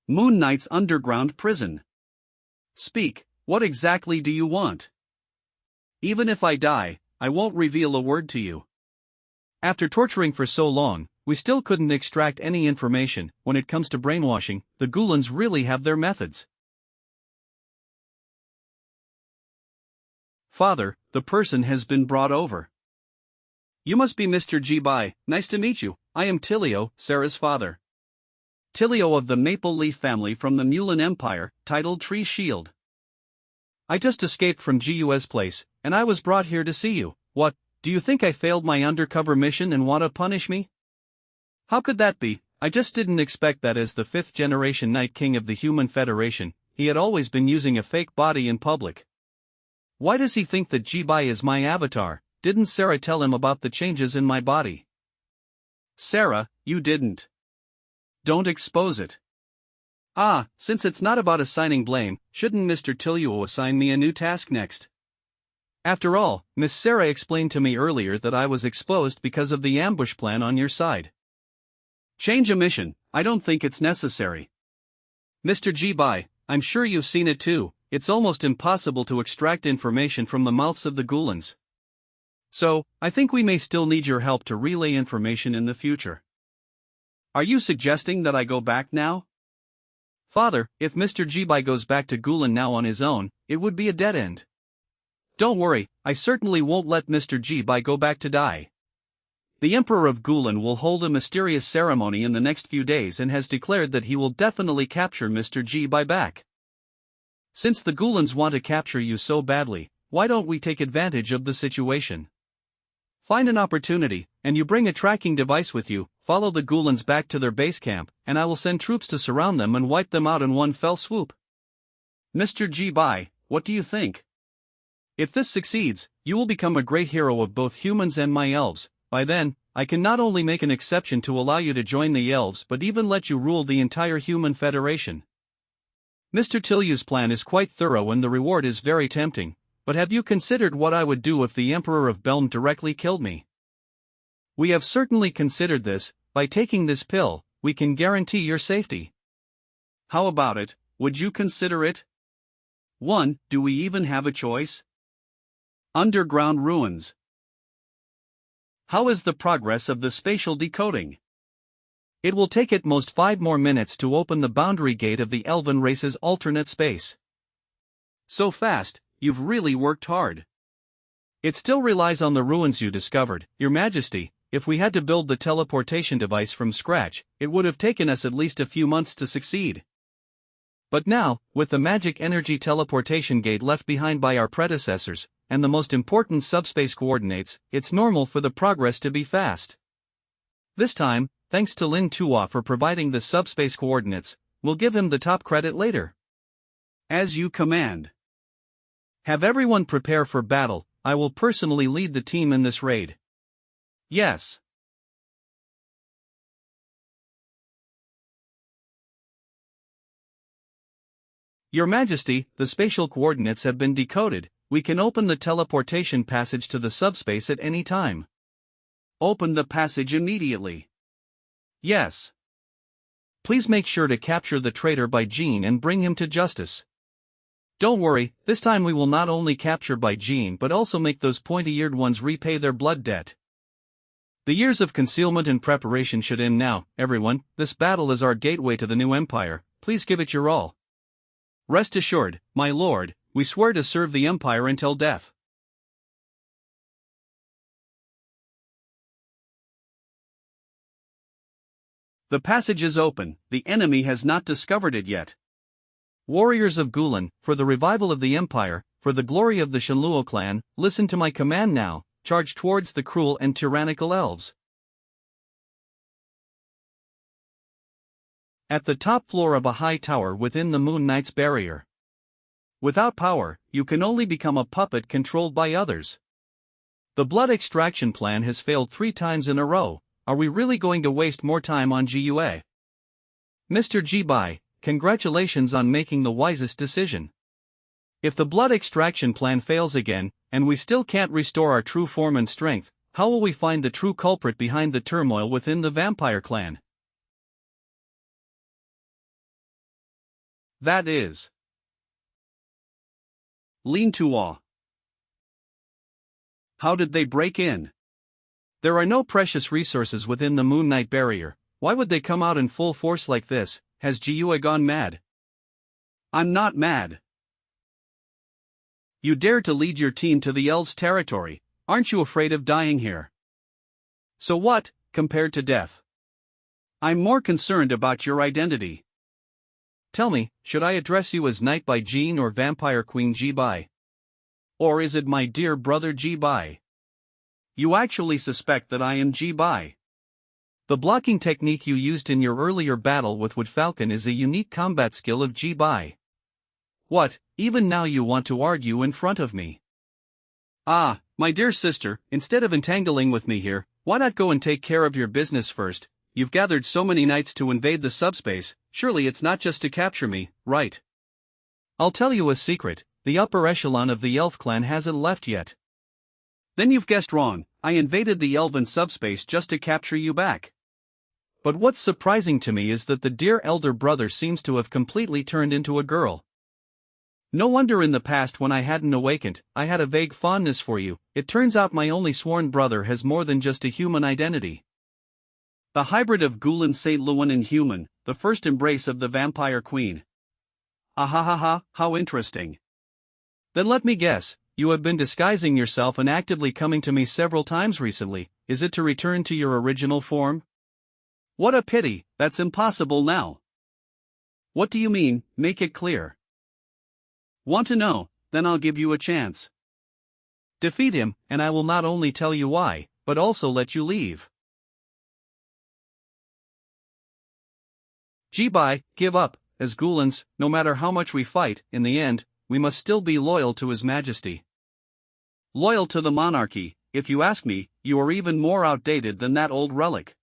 A: Moon Knight's underground prison. Speak, what exactly do you want? Even if I die, I won't reveal a word to you. After torturing for so long, we still couldn't extract any information. When it comes to brainwashing, the Gulans really have their methods. Father, the person has been brought over. You must be Mr. Ji Bai, nice to meet you, I am Tilio, Sarah's father. Tilio of the Maple Leaf family from the Mulan Empire, titled Tree Shield. I just escaped from GU's place, and I was brought here to see you. What, do you think I failed my undercover mission and want to punish me? How could that be? I just didn't expect that. As the 5th generation Night King of the Human Federation, he had always been using a fake body in public. Why does he think that Ji Bai is my avatar? Didn't Sarah tell him about the changes in my body? Sarah, you didn't. Don't expose it. Since it's not about assigning blame, shouldn't Mr. Tilio assign me a new task next? After all, Miss Sarah explained to me earlier that I was exposed because of the ambush plan on your side. Change a mission, I don't think it's necessary. Mr. Ji Bai, I'm sure you've seen it too, it's almost impossible to extract information from the mouths of the Gulans. So, I think we may still need your help to relay information in the future. Are you suggesting that I go back now? Father, if Mr. Ji Bai goes back to Gulan now on his own, it would be a dead end. Don't worry, I certainly won't let Mr. Ji Bai go back to die. The Emperor of Gulan will hold a mysterious ceremony in the next few days and has declared that he will definitely capture Mr. Ji Bai back. Since the Gulans want to capture you so badly, why don't we take advantage of the situation? Find an opportunity, and you bring a tracking device with you, follow the Gulans back to their base camp, and I will send troops to surround them and wipe them out in one fell swoop. Mr. Ji Bai, what do you think? If this succeeds, you will become a great hero of both humans and my elves. By then, I can not only make an exception to allow you to join the elves but even let you rule the entire human federation. Mr. Tilio's plan is quite thorough and the reward is very tempting, but have you considered what I would do if the Emperor of Belm directly killed me? We have certainly considered this. By taking this pill, we can guarantee your safety. How about it, would you consider it? 1. Do we even have a choice? Underground ruins. How is the progress of the spatial decoding? It will take at most 5 more minutes to open the boundary gate of the Elven race's alternate space. So fast, you've really worked hard. It still relies on the ruins you discovered, Your Majesty. If we had to build the teleportation device from scratch, it would have taken us at least a few months to succeed. But now, with the magic energy teleportation gate left behind by our predecessors, and the most important subspace coordinates, it's normal for the progress to be fast. This time, thanks to Lin Tuo for providing the subspace coordinates, we'll give him the top credit later. As you command. Have everyone prepare for battle. I will personally lead the team in this raid. Yes. Your Majesty, the spatial coordinates have been decoded. We can open the teleportation passage to the subspace at any time. Open the passage immediately. Yes. Please make sure to capture the traitor Bai Jin and bring him to justice. Don't worry, this time we will not only capture Bai Jin but also make those pointy-eared ones repay their blood debt. The years of concealment and preparation should end now, everyone. This battle is our gateway to the new empire. Please give it your all. Rest assured, my lord, we swear to serve the empire until death. The passage is open, the enemy has not discovered it yet. Warriors of Gulen, for the revival of the empire, for the glory of the Shenluo clan, listen to my command now, charge towards the cruel and tyrannical elves. At the top floor of a high tower within the Moon Knight's barrier. Without power, you can only become a puppet controlled by others. The blood extraction plan has failed 3 times in a row. Are we really going to waste more time on GUA? Mr. Jibai, congratulations on making the wisest decision. If the blood extraction plan fails again, and we still can't restore our true form and strength, how will we find the true culprit behind the turmoil within the vampire clan? That is Lin Tuo. How did they break in? There are no precious resources within the Moon Knight barrier. Why would they come out in full force like this? Has Jiue gone mad? I'm not mad. You dare to lead your team to the elves' territory. Aren't you afraid of dying here? So what, compared to death? I'm more concerned about your identity. Tell me, should I address you as Knight Bai Jin or Vampire Queen Jibai? Or is it my dear brother Jibai? You actually suspect that I am Jibai. The blocking technique you used in your earlier battle with Wood Falcon is a unique combat skill of Jibai. What, even now you want to argue in front of me? Ah, my dear sister, instead of entangling with me here, why not go and take care of your business first? You've gathered so many knights to invade the subspace, surely it's not just to capture me, right? I'll tell you a secret, the upper echelon of the elf clan hasn't left yet. Then you've guessed wrong, I invaded the elven subspace just to capture you back. But what's surprising to me is that the dear elder brother seems to have completely turned into a girl. No wonder in the past when I hadn't awakened, I had a vague fondness for you. It turns out my only sworn brother has more than just a human identity. The hybrid of Gulen St. Luan and human, the first embrace of the vampire queen. Ahahaha, how interesting. Then let me guess, you have been disguising yourself and actively coming to me several times recently. Is it to return to your original form? What a pity, that's impossible now. What do you mean, make it clear? Want to know? Then I'll give you a chance. Defeat him, and I will not only tell you why, but also let you leave. Jibai, give up. As Gulens, no matter how much we fight, in the end, we must still be loyal to His Majesty. Loyal to the monarchy, if you ask me, you are even more outdated than that old relic.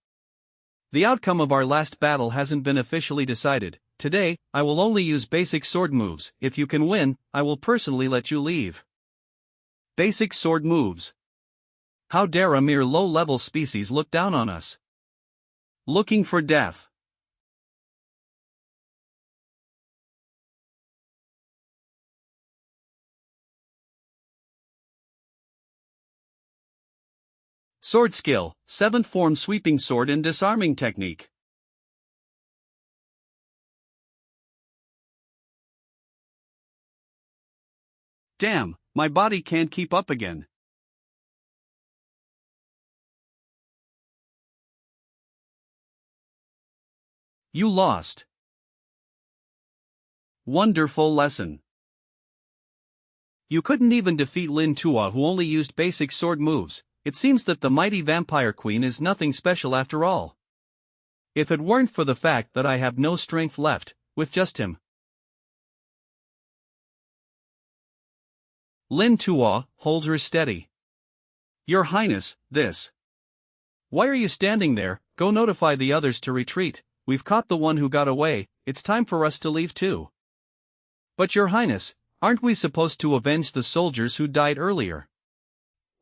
A: The outcome of our last battle hasn't been officially decided. Today, I will only use basic sword moves. If you can win, I will personally let you leave. Basic sword moves. How dare a mere low-level species look down on us? Looking for death. Sword skill, 7th form sweeping sword and disarming technique. Damn, my body can't keep up again. You lost. Wonderful lesson. You couldn't even defeat Lin Tua, who only used basic sword moves. It seems that the mighty vampire queen is nothing special after all. If it weren't for the fact that I have no strength left, with just him. Lin Tua, hold her steady. Your Highness, this. Why are you standing there? Go notify the others to retreat. We've caught the one who got away, it's time for us to leave too. But Your Highness, aren't we supposed to avenge the soldiers who died earlier?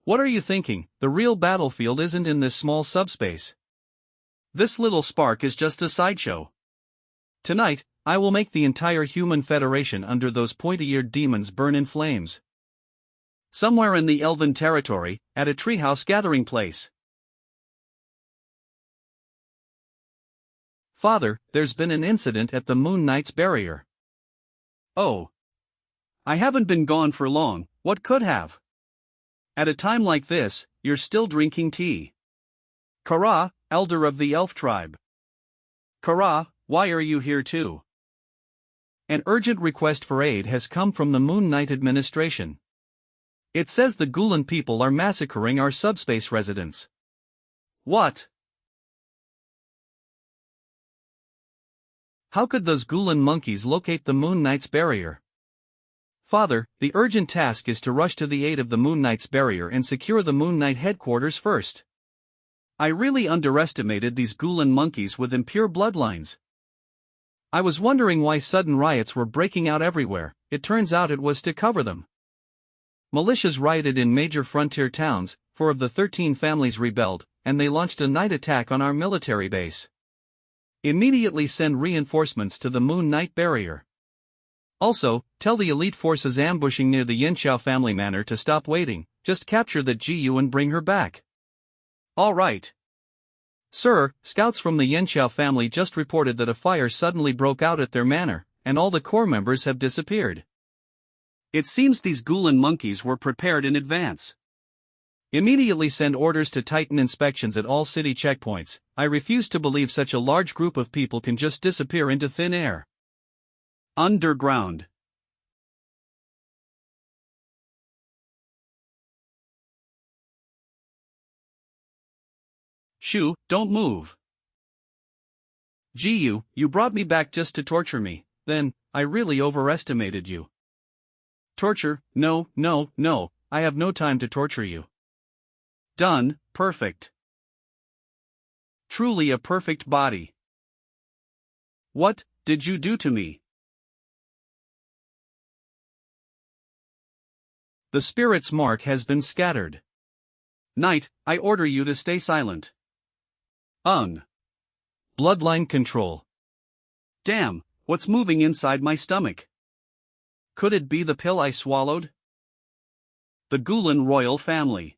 A: What are you thinking? The real battlefield isn't in this small subspace. This little spark is just a sideshow. Tonight, I will make the entire human federation under those pointy-eared demons burn in flames. Somewhere in the Elven territory, at a treehouse gathering place. Father, there's been an incident at the Moon Knight's barrier. Oh. I haven't been gone for long, what could have? At a time like this, you're still drinking tea. Kara, elder of the elf tribe. Kara, why are you here too? An urgent request for aid has come from the Moon Knight administration. It says the Gulen people are massacring our subspace residents. What? How could those Gulen monkeys locate the Moon Knight's barrier? Father, the urgent task is to rush to the aid of the Moon Knight's barrier and secure the Moon Knight headquarters first. I really underestimated these Gulen monkeys with impure bloodlines. I was wondering why sudden riots were breaking out everywhere. It turns out it was to cover them. Militias rioted in major frontier towns, 4 of the 13 families rebelled, and they launched a night attack on our military base. Immediately send reinforcements to the Moon Knight barrier. Also, tell the elite forces ambushing near the Xianxia family manor to stop waiting, just capture the Jiyu and bring her back. All right. Sir, scouts from the Xianxia family just reported that a fire suddenly broke out at their manor, and all the core members have disappeared. It seems these Gulen monkeys were prepared in advance. Immediately send orders to tighten inspections at all city checkpoints. I refuse to believe such a large group of people can just disappear into thin air. Underground. Shu, don't move. Jiyu, you brought me back just to torture me, then, I really overestimated you. Torture? No, no, no, I have no time to torture you. Done, perfect. Truly a perfect body. What did you do to me? The spirit's mark has been scattered. Knight, I order you to stay silent. Bloodline control. Damn, what's moving inside my stomach? Could it be the pill I swallowed? The Gulen royal family.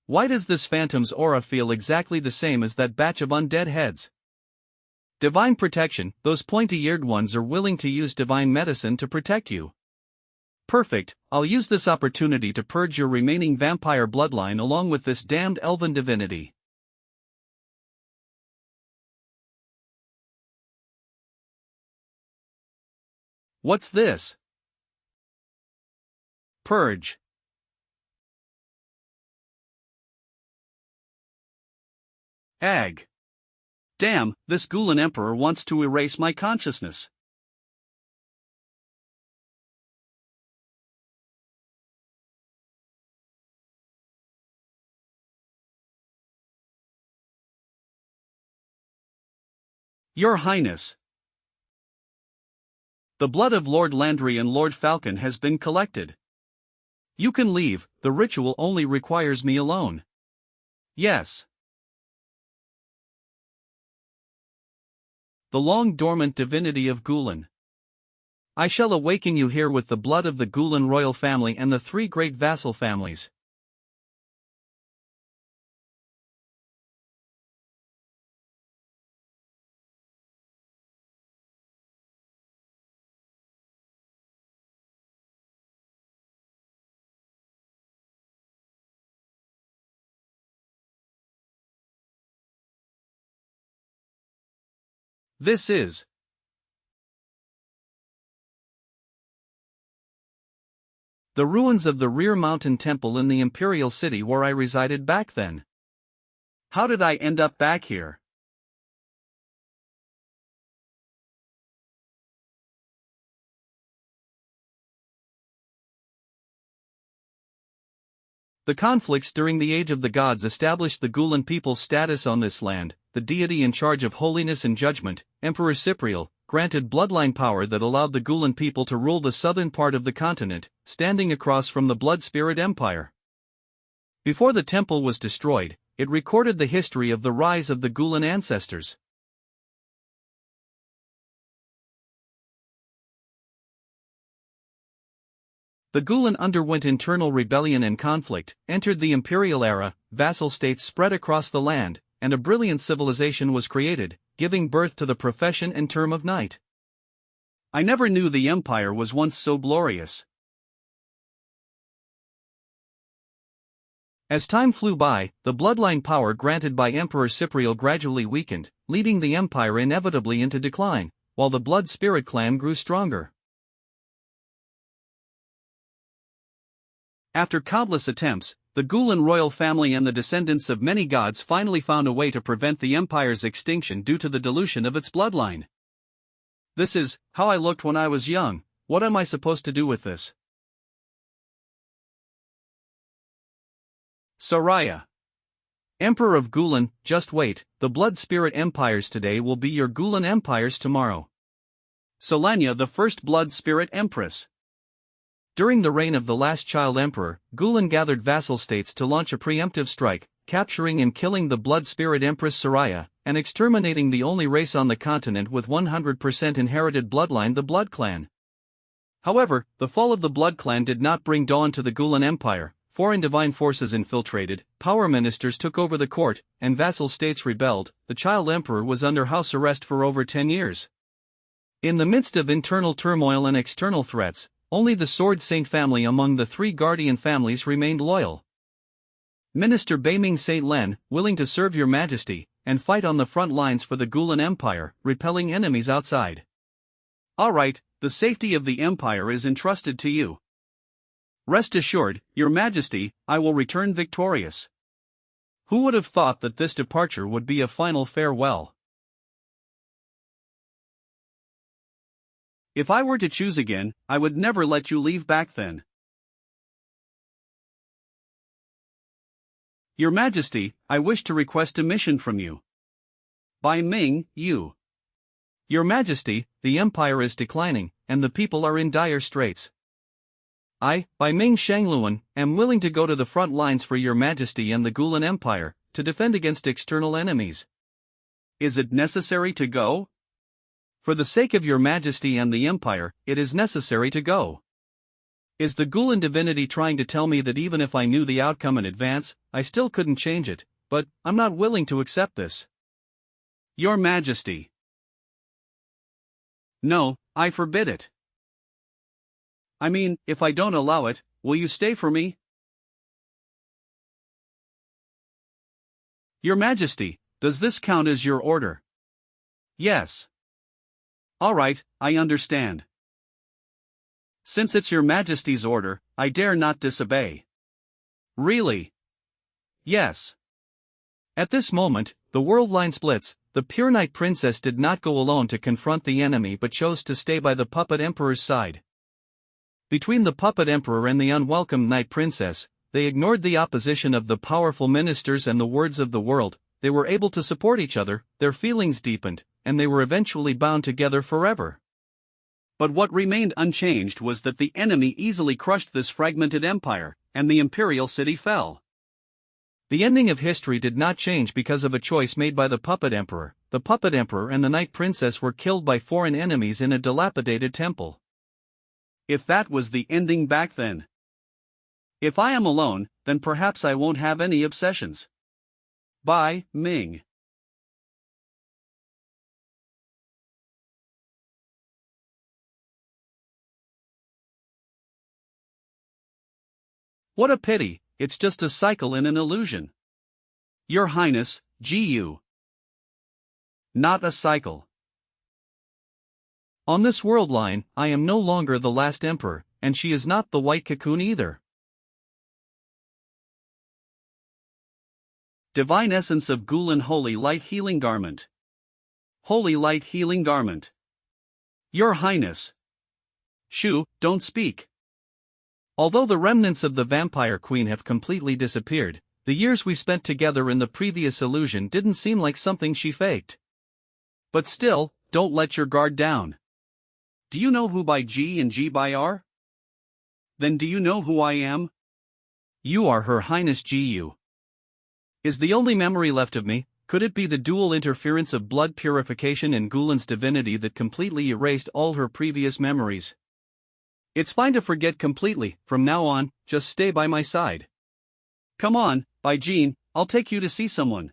A: Why does this phantom's aura feel exactly the same as that batch of undead heads? Divine protection, those pointy-eared ones are willing to use divine medicine to protect you. Perfect, I'll use this opportunity to purge your remaining vampire bloodline along with this damned elven divinity. What's this? Purge. Ag. Damn, this Gulen emperor wants to erase my consciousness. Your Highness. The blood of Lord Landry and Lord Falcon has been collected. You can leave, the ritual only requires me alone. Yes. The long-dormant divinity of Gulen. I shall awaken you here with the blood of the Gulen royal family and the 3 great vassal families. This is the ruins of the rear mountain temple in the imperial city where I resided back then. How did I end up back here? The conflicts during the Age of the Gods established the Gulen people's status on this land. The deity in charge of holiness and judgment, Emperor Cypriel, granted bloodline power that allowed the Gulen people to rule the southern part of the continent, standing across from the Blood Spirit Empire. Before the temple was destroyed, it recorded the history of the rise of the Gulen ancestors. The Gulen underwent internal rebellion and conflict, entered the imperial era, vassal states spread across the land, and a brilliant civilization was created, giving birth to the profession and term of knight. I never knew the empire was once so glorious. As time flew by, the bloodline power granted by Emperor Cypriel gradually weakened, leading the empire inevitably into decline, while the Blood Spirit clan grew stronger. After countless attempts, the Gulen royal family and the descendants of many gods finally found a way to prevent the empire's extinction due to the dilution of its bloodline. This is how I looked when I was young. What am I supposed to do with this? Soraya. Emperor of Gulen, just wait, the Blood Spirit empires today will be your Gulen empires tomorrow. Solania, the first Blood Spirit empress. During the reign of the last child emperor, Gulen gathered vassal states to launch a preemptive strike, capturing and killing the Blood Spirit Empress Soraya, and exterminating the only race on the continent with 100% inherited bloodline, the Blood Clan. However, the fall of the Blood Clan did not bring dawn to the Gulen Empire. Foreign divine forces infiltrated, power ministers took over the court, and vassal states rebelled. The child emperor was under house arrest for over 10 years. In the midst of internal turmoil and external threats, only the Sword Saint family among the three guardian families remained loyal. Minister Beiming Saint Len, willing to serve your majesty, and fight on the front lines for the Gulen Empire, repelling enemies outside. Alright, the safety of the empire is entrusted to you. Rest assured, your majesty, I will return victorious. Who would have thought that this departure would be a final farewell? If I were to choose again, I would never let you leave back then. Your Majesty, I wish to request a mission from you. By Ming, you. Your Majesty, the empire is declining, and the people are in dire straits. I, by Ming Shangluan, am willing to go to the front lines for your Majesty and the Gulen Empire, to defend against external enemies. Is it necessary to go? For the sake of your Majesty and the Empire, it is necessary to go. Is the Gulen divinity trying to tell me that even if I knew the outcome in advance, I still couldn't change it? But I'm not willing to accept this. Your Majesty. No, I forbid it. I mean, if I don't allow it, will you stay for me? Your Majesty, does this count as your order? Yes. Alright, I understand. Since it's your Majesty's order, I dare not disobey. Really? Yes. At this moment, the world line splits. The pure Knight Princess did not go alone to confront the enemy but chose to stay by the Puppet Emperor's side. Between the Puppet Emperor and the unwelcome Knight Princess, they ignored the opposition of the powerful ministers and the words of the world. They were able to support each other, their feelings deepened, and they were eventually bound together forever. But what remained unchanged was that the enemy easily crushed this fragmented empire, and the imperial city fell. The ending of history did not change because of a choice made by the Puppet Emperor. The Puppet Emperor and the Knight Princess were killed by foreign enemies in a dilapidated temple. If that was the ending back then. If I am alone, then perhaps I won't have any obsessions. By Ming. What a pity, it's just a cycle and an illusion. Your Highness, Gu. Not a cycle. On this world line, I am no longer the last emperor, and she is not the white cocoon either. Divine Essence of Gulen Holy Light Healing Garment. Holy Light Healing Garment. Your Highness. Shoo, don't speak. Although the remnants of the Vampire Queen have completely disappeared, the years we spent together in the previous illusion didn't seem like something she faked. But still, don't let your guard down. Do you know who Bai Ji and Ji Bai are? Then do you know who I am? You are Her Highness Ji Yu. Is the only memory left of me? Could it be the dual interference of blood purification and Gulen's divinity that completely erased all her previous memories? It's fine to forget completely. From now on, just stay by my side. Come on, Bai Jin, I'll take you to see someone.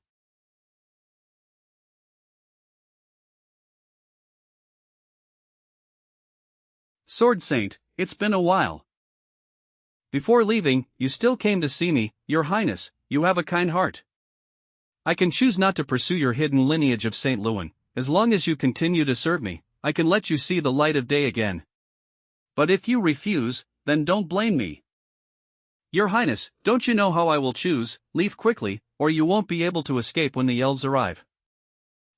A: Sword Saint, it's been a while. Before leaving, you still came to see me, Your Highness. You have a kind heart. I can choose not to pursue your hidden lineage of Saint Lewin. As long as you continue to serve me, I can let you see the light of day again. But if you refuse, then don't blame me. Your Highness, don't you know how I will choose? Leave quickly, or you won't be able to escape when the elves arrive.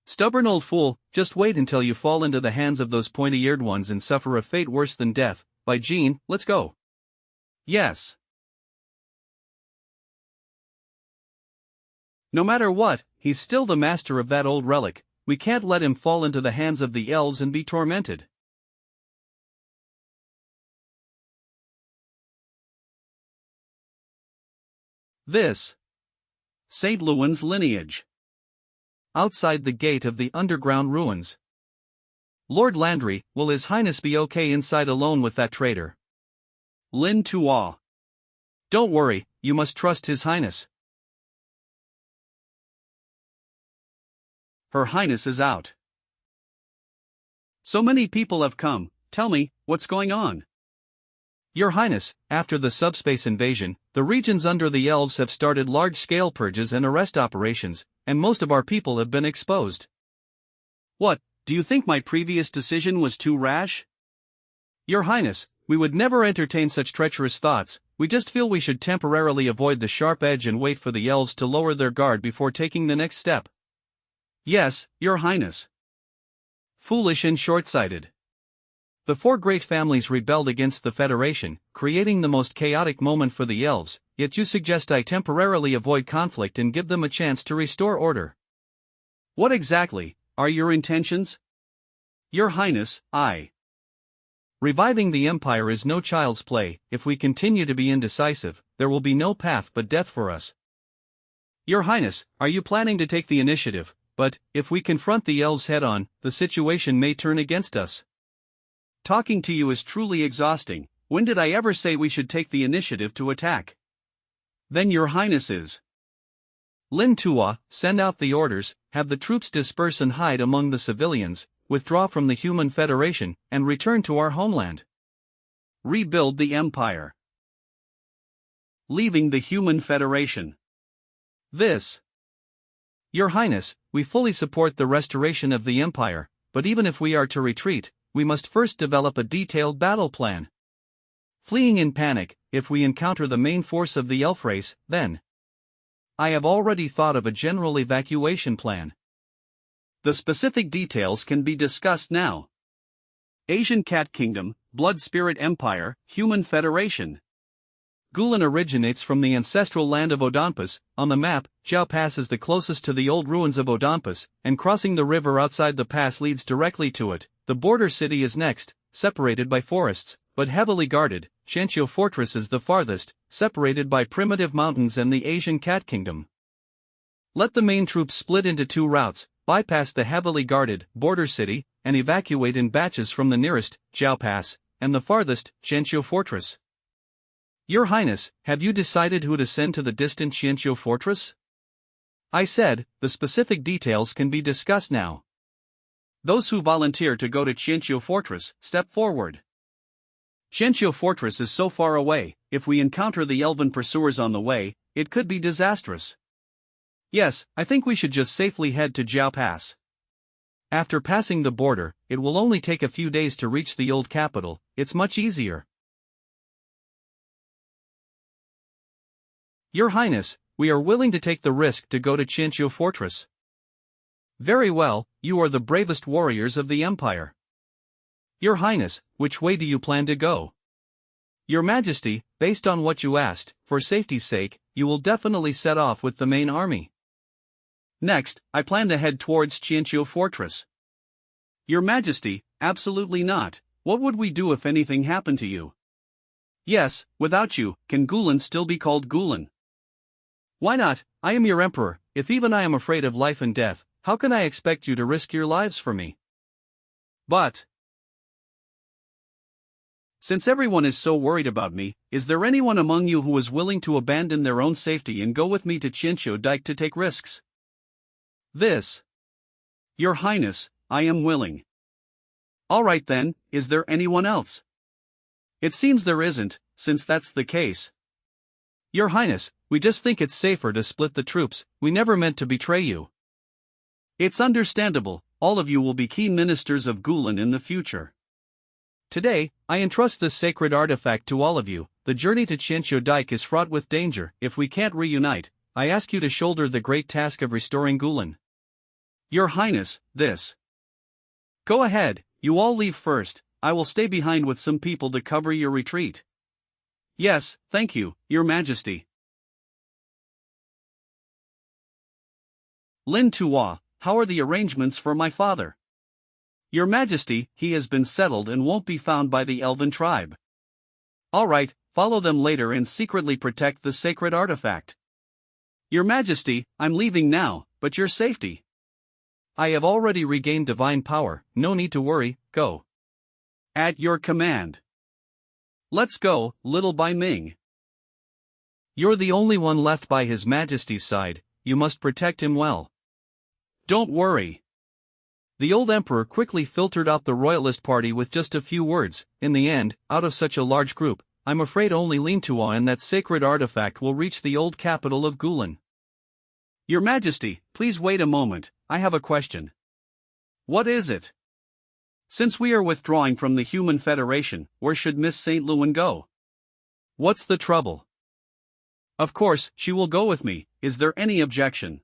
A: Stubborn old fool, just wait until you fall into the hands of those pointy-eared ones and suffer a fate worse than death. Bai Jin, let's go. Yes. No matter what, he's still the master of that old relic. We can't let him fall into the hands of the elves and be tormented. This. Saint Lewin's lineage. Outside the gate of the underground ruins. Lord Landry, will His Highness be okay inside alone with that traitor? Lin Tua. Don't worry, you must trust His Highness. Her Highness is out. So many people have come, tell me, what's going on? Your Highness, after the subspace invasion, the regions under the elves have started large-scale purges and arrest operations, and most of our people have been exposed. What, do you think my previous decision was too rash? Your Highness, we would never entertain such treacherous thoughts. We just feel we should temporarily avoid the sharp edge and wait for the elves to lower their guard before taking the next step. Yes, Your Highness. Foolish and short-sighted. The four great families rebelled against the Federation, creating the most chaotic moment for the elves, yet you suggest I temporarily avoid conflict and give them a chance to restore order. What exactly are your intentions? Your Highness, Reviving the Empire is no child's play. If we continue to be indecisive, there will be no path but death for us. Your Highness, are you planning to take the initiative? But, if we confront the elves head-on, the situation may turn against us. Talking to you is truly exhausting. When did I ever say we should take the initiative to attack? Then Your Highness is. Lin Tua, send out the orders, have the troops disperse and hide among the civilians, withdraw from the Human Federation, and return to our homeland. Rebuild the Empire. Leaving the Human Federation. This. Your Highness, we fully support the restoration of the Empire, but even if we are to retreat, we must first develop a detailed battle plan. Fleeing in panic, if we encounter the main force of the elf race, then. I have already thought of a general evacuation plan. The specific details can be discussed now. Asian Cat Kingdom, Blood Spirit Empire, Human Federation. Gulen originates from the ancestral land of Odonpus. On the map, Jiao Pass is the closest to the old ruins of Odonpus, and crossing the river outside the pass leads directly to it. The border city is next, separated by forests, but heavily guarded. Xianxia Fortress is the farthest, separated by primitive mountains and the Asian Cat Kingdom. Let the main troops split into two routes, bypass the heavily guarded border city, and evacuate in batches from the nearest, Jiao Pass, and the farthest, Xianxia Fortress. Your Highness, have you decided who to send to the distant Xianxia Fortress? I said, the specific details can be discussed now. Those who volunteer to go to Xianxia Fortress, step forward. Xianxia Fortress is so far away, if we encounter the elven pursuers on the way, it could be disastrous. Yes, I think we should just safely head to Jiao Pass. After passing the border, it will only take a few days to reach the old capital. It's much easier. Your Highness, we are willing to take the risk to go to Xianxia Fortress. Very well, you are the bravest warriors of the Empire. Your Highness, which way do you plan to go? Your Majesty, based on what you asked, for safety's sake, you will definitely set off with the main army. Next, I plan to head towards Xianxia Fortress. Your Majesty, absolutely not. What would we do if anything happened to you? Yes, without you, can Gulen still be called Gulen? Why not? I am your emperor. If even I am afraid of life and death, how can I expect you to risk your lives for me? But since everyone is so worried about me, is there anyone among you who is willing to abandon their own safety and go with me to Xianxia Dike to take risks? Your Highness, I am willing. Alright then, is there anyone else? It seems there isn't, since that's the case. Your Highness, we just think it's safer to split the troops, we never meant to betray you. It's understandable, all of you will be key ministers of Gulen in the future. Today, I entrust this sacred artifact to all of you. The journey to Xianxia Dike is fraught with danger. If we can't reunite, I ask you to shoulder the great task of restoring Gulen. Your Highness, this. Go ahead, you all leave first, I will stay behind with some people to cover your retreat. Yes, thank you, Your Majesty. Lin Tuo, how are the arrangements for my father? Your Majesty, he has been settled and won't be found by the Elven tribe. Alright, follow them later and secretly protect the sacred artifact. Your Majesty, I'm leaving now, but your safety. I have already regained divine power, no need to worry, go. At your command. Let's go, little Bai Ming. You're the only one left by His Majesty's side, you must protect him well. Don't worry. The old emperor quickly filtered out the royalist party with just a few words. In the end, out of such a large group, I'm afraid only Lin Tuo and that sacred artifact will reach the old capital of Gulen. Your Majesty, please wait a moment, I have a question. What is it? Since we are withdrawing from the Human Federation, where should Miss St. Lewin go? What's the trouble? Of course, she will go with me, is there any objection?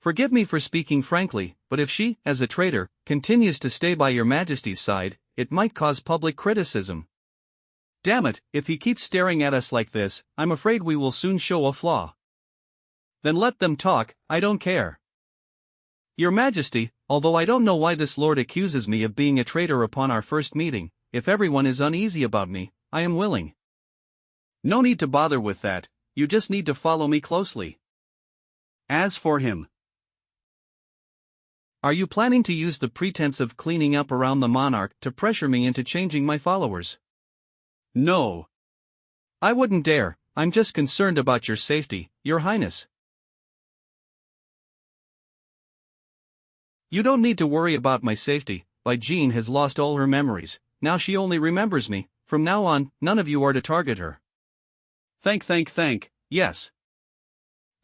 A: Forgive me for speaking frankly, but if she, as a traitor, continues to stay by Your Majesty's side, it might cause public criticism. Damn it, if he keeps staring at us like this, I'm afraid we will soon show a flaw. Then let them talk, I don't care. Your Majesty, although I don't know why this lord accuses me of being a traitor upon our first meeting, if everyone is uneasy about me, I am willing. No need to bother with that, you just need to follow me closely. As for him, are you planning to use the pretense of cleaning up around the monarch to pressure me into changing my followers? No. I wouldn't dare, I'm just concerned about your safety, Your Highness. You don't need to worry about my safety, Bai Jean has lost all her memories, now she only remembers me, from now on, none of you are to target her. Thank, yes.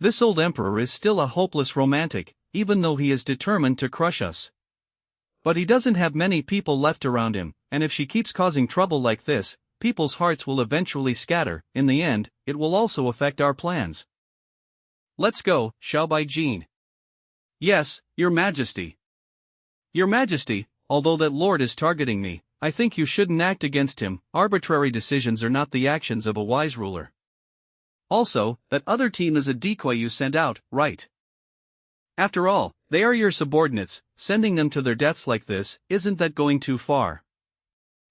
A: This old emperor is still a hopeless romantic, even though he is determined to crush us. But he doesn't have many people left around him, and if she keeps causing trouble like this, people's hearts will eventually scatter. In the end, it will also affect our plans. Let's go, shall Bai Jean? Yes, Your Majesty. Your Majesty, although that lord is targeting me, I think you shouldn't act against him. Arbitrary decisions are not the actions of a wise ruler. Also, that other team is a decoy you sent out, right? After all, they are your subordinates, sending them to their deaths like this, isn't that going too far?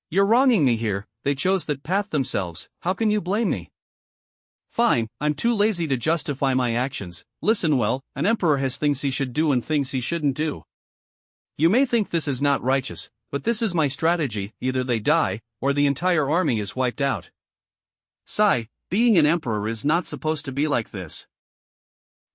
A: You're wronging me here, they chose that path themselves, how can you blame me? Fine, I'm too lazy to justify my actions. Listen well, an emperor has things he should do and things he shouldn't do. You may think this is not righteous, but this is my strategy, either they die, or the entire army is wiped out. Sigh, being an emperor is not supposed to be like this.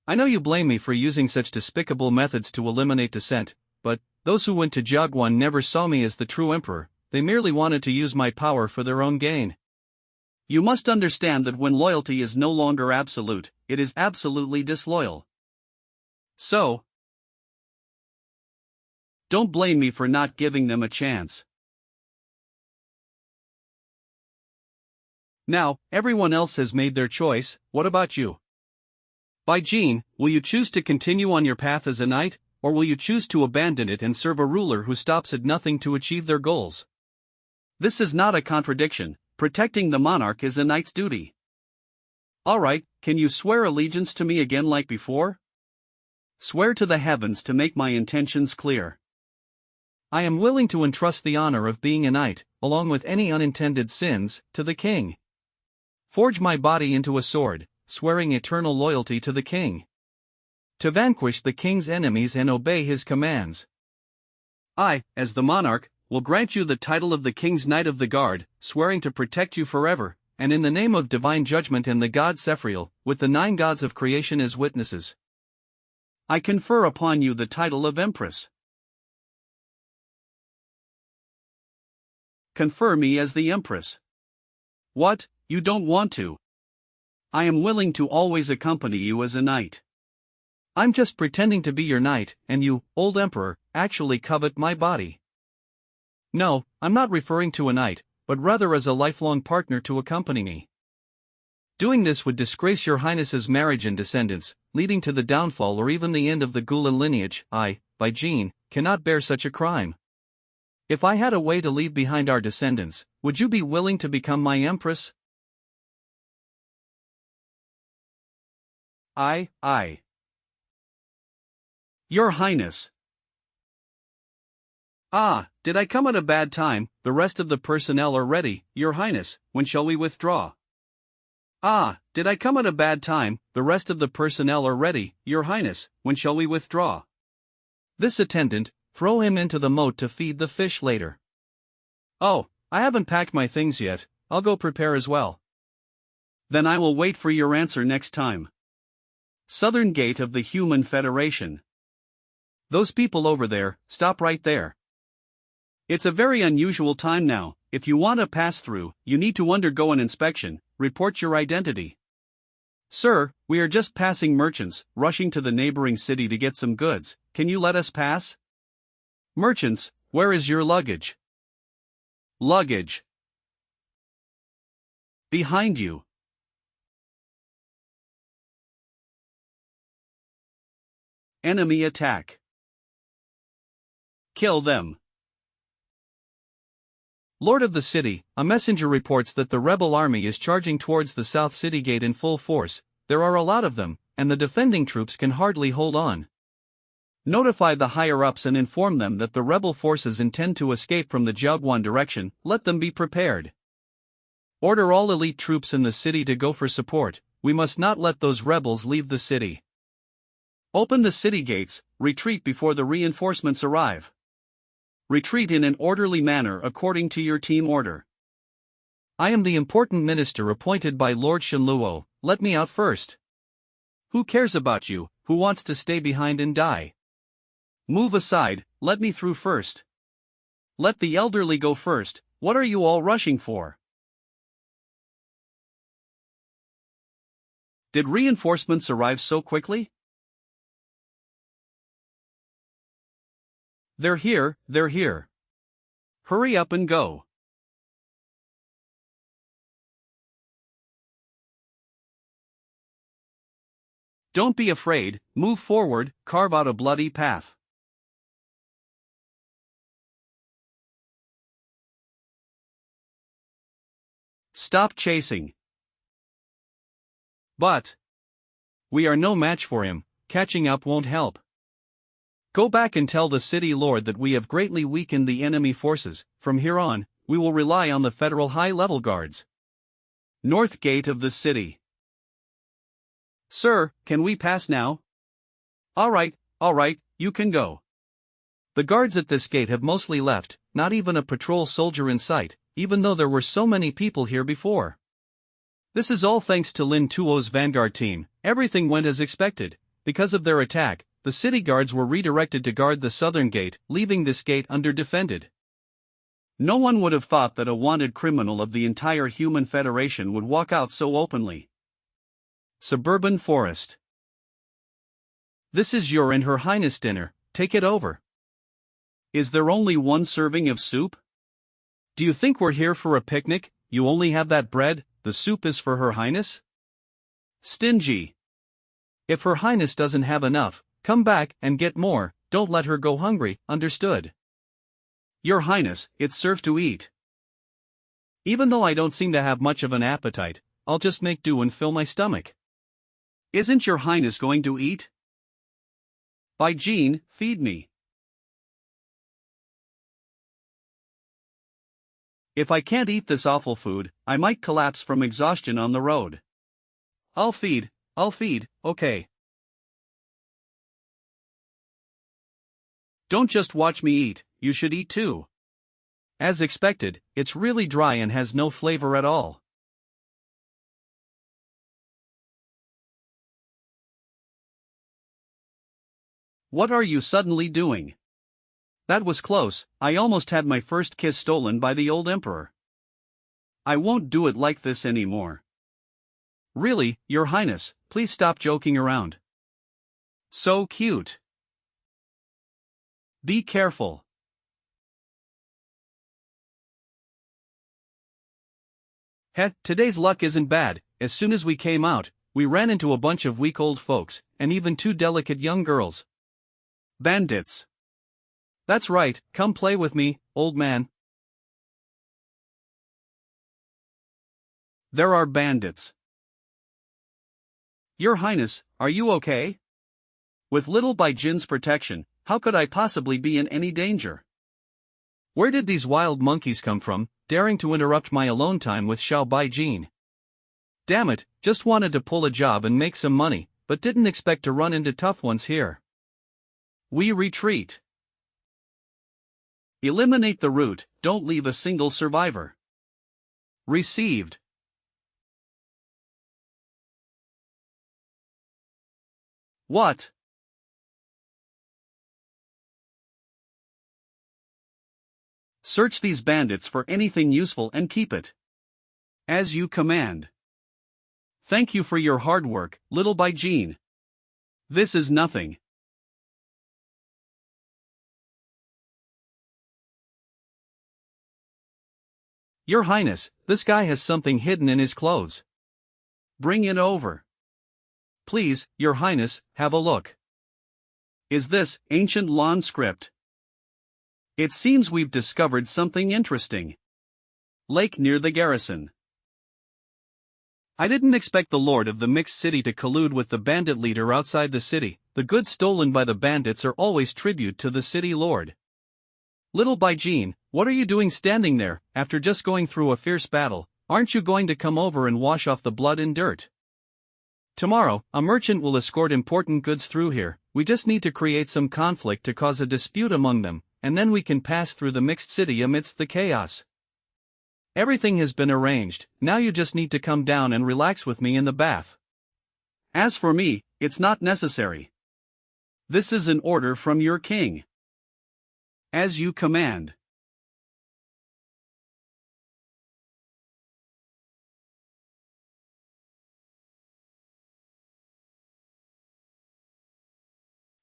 A: I know you blame me for using such despicable methods to eliminate dissent, but those who went to Jiaguan never saw me as the true emperor, they merely wanted to use my power for their own gain. You must understand that when loyalty is no longer absolute, it is absolutely disloyal. So, Don't blame me for not giving them a chance. Now, everyone else has made their choice, what about you? By Jean, will you choose to continue on your path as a knight, or will you choose to abandon it and serve a ruler who stops at nothing to achieve their goals? This is not a contradiction. Protecting the monarch is a knight's duty. Alright, can you swear allegiance to me again like before? Swear to the heavens to make my intentions clear. I am willing to entrust the honor of being a knight, along with any unintended sins, to the king. Forge my body into a sword, swearing eternal loyalty to the king. To vanquish the king's enemies and obey his commands. I, as the monarch, will grant you the title of the King's Knight of the Guard, swearing to protect you forever, and in the name of divine judgment and the god Sephiel, with the 9 gods of creation as witnesses. I confer upon you the title of Empress. Confer me as the Empress. What, you don't want to? I am willing to always accompany you as a knight. I'm just pretending to be your knight, and you, old emperor, actually covet my body. No, I'm not referring to a knight, but rather as a lifelong partner to accompany me. Doing this would disgrace your highness's marriage and descendants, leading to the downfall or even the end of the Gula lineage. I, by Jean, cannot bear such a crime. If I had a way to leave behind our descendants, would you be willing to become my empress? I. Your Highness. Ah, did I come at a bad time? The rest of the personnel are ready, Your Highness. When shall we withdraw? Ah, did I come at a bad time? The rest of the personnel are ready, Your Highness. When shall we withdraw? This attendant, throw him into the moat to feed the fish later. Oh, I haven't packed my things yet, I'll go prepare as well. Then I will wait for your answer next time. Southern Gate of the Human Federation. Those people over there, stop right there. It's a very unusual time now. If you want to pass through, you need to undergo an inspection. Report your identity. Sir, we are just passing merchants, rushing to the neighboring city to get some goods. Can you let us pass? Merchants, where is your luggage? Luggage. Behind you. Enemy attack. Kill them. Lord of the city, a messenger reports that the rebel army is charging towards the south city gate in full force. There are a lot of them, and the defending troops can hardly hold on. Notify the higher-ups and inform them that the rebel forces intend to escape from the Jiaoguan direction. Let them be prepared. Order all elite troops in the city to go for support. We must not let those rebels leave the city. Open the city gates, retreat before the reinforcements arrive. Retreat in an orderly manner according to your team order. I am the important minister appointed by Lord Shenluo, let me out first. Who cares about you? Who wants to stay behind and die? Move aside, let me through first. Let the elderly go first. What are you all rushing for? Did reinforcements arrive so quickly? They're here, they're here. Hurry up and go. Don't be afraid, move forward, carve out a bloody path. Stop chasing. But we are no match for him, catching up won't help. Go back and tell the city lord that we have greatly weakened the enemy forces. From here on, we will rely on the federal high-level guards. North gate of the city. Sir, can we pass now? All right, you can go. The guards at this gate have mostly left, not even a patrol soldier in sight, even though there were so many people here before. This is all thanks to Lin Tuo's vanguard team. Everything went as expected. Because of their attack, the city guards were redirected to guard the southern gate, leaving this gate under-defended. No one would have thought that a wanted criminal of the entire Human Federation would walk out so openly. Suburban Forest. This is your and Her Highness dinner, take it over. Is there only one serving of soup? Do you think we're here for a picnic? You only have that bread, the soup is for Her Highness? Stingy. If Her Highness doesn't have enough, come back and get more, don't let her go hungry, understood? Your Highness, it's served to eat. Even though I don't seem to have much of an appetite, I'll just make do and fill my stomach. Isn't Your Highness going to eat? By Jean, feed me. If I can't eat this awful food, I might collapse from exhaustion on the road. I'll feed, okay. Don't just watch me eat, you should eat too. As expected, it's really dry and has no flavor at all. What are you suddenly doing? That was close, I almost had my first kiss stolen by the old emperor. I won't do it like this anymore. Really, Your Highness, please stop joking around. So cute. Be careful. Today's luck isn't bad. As soon as we came out, we ran into a bunch of weak old folks, and even two delicate young girls. Bandits. That's right, come play with me, old man. There are bandits. Your Highness, are you okay? With little Bai Jin's protection, how could I possibly be in any danger? Where did these wild monkeys come from, daring to interrupt my alone time with Xiao Bai Jin? Damn it, just wanted to pull a job and make some money, but didn't expect to run into tough ones here. We retreat. Eliminate the route, don't leave a single survivor. Received. What? Search these bandits for anything useful and keep it. As you command. Thank you for your hard work, little Bai Jin. This is nothing. Your Highness, this guy has something hidden in his clothes. Bring it over. Please, Your Highness, have a look. Is this ancient Lan script? It seems we've discovered something interesting. Lake near the garrison. I didn't expect the lord of the mixed city to collude with the bandit leader outside the city. The goods stolen by the bandits are always tribute to the city lord. Little Bai Jin, what are you doing standing there, after just going through a fierce battle? Aren't you going to come over and wash off the blood and dirt? Tomorrow, a merchant will escort important goods through here. We just need to create some conflict to cause a dispute among them, and then we can pass through the mixed city amidst the chaos. Everything has been arranged, now you just need to come down and relax with me in the bath. As for me, it's not necessary. This is an order from your king. As you command.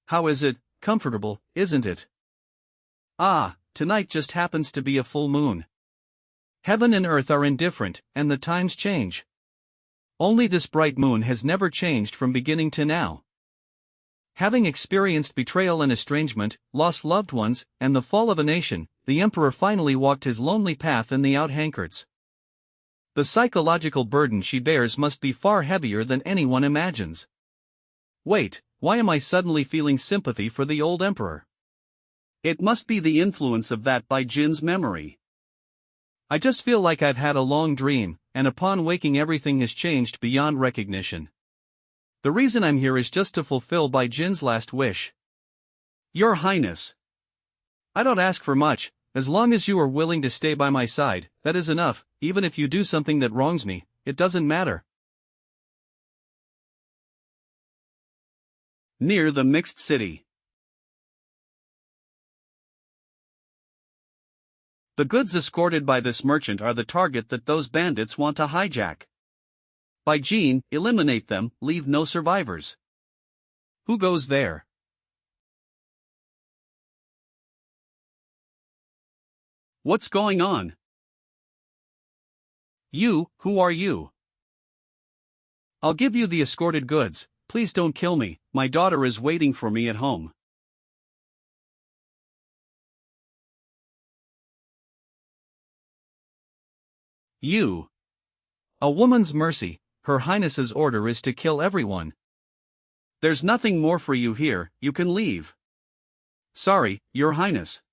A: How is it? Comfortable, isn't it? Ah, tonight just happens to be a full moon. Heaven and earth are indifferent, and the times change. Only this bright moon has never changed from beginning to now. Having experienced betrayal and estrangement, lost loved ones, and the fall of a nation, the emperor finally walked his lonely path in the outskirts. The psychological burden she bears must be far heavier than anyone imagines. Wait, why am I suddenly feeling sympathy for the old emperor? It must be the influence of that Bai Jin's memory. I just feel like I've had a long dream, and upon waking everything has changed beyond recognition. The reason I'm here is just to fulfill Bai Jin's last wish. Your Highness. I don't ask for much, as long as you are willing to stay by my side, that is enough. Even if you do something that wrongs me, it doesn't matter. Near the mixed city. The goods escorted by this merchant are the target that those bandits want to hijack. Bai Jin, eliminate them, leave no survivors. Who goes there? What's going on? You, who are you? I'll give you the escorted goods, please don't kill me, my daughter is waiting for me at home. You. A woman's mercy, Her Highness's order is to kill everyone. There's nothing more for you here, you can leave. Sorry, Your Highness.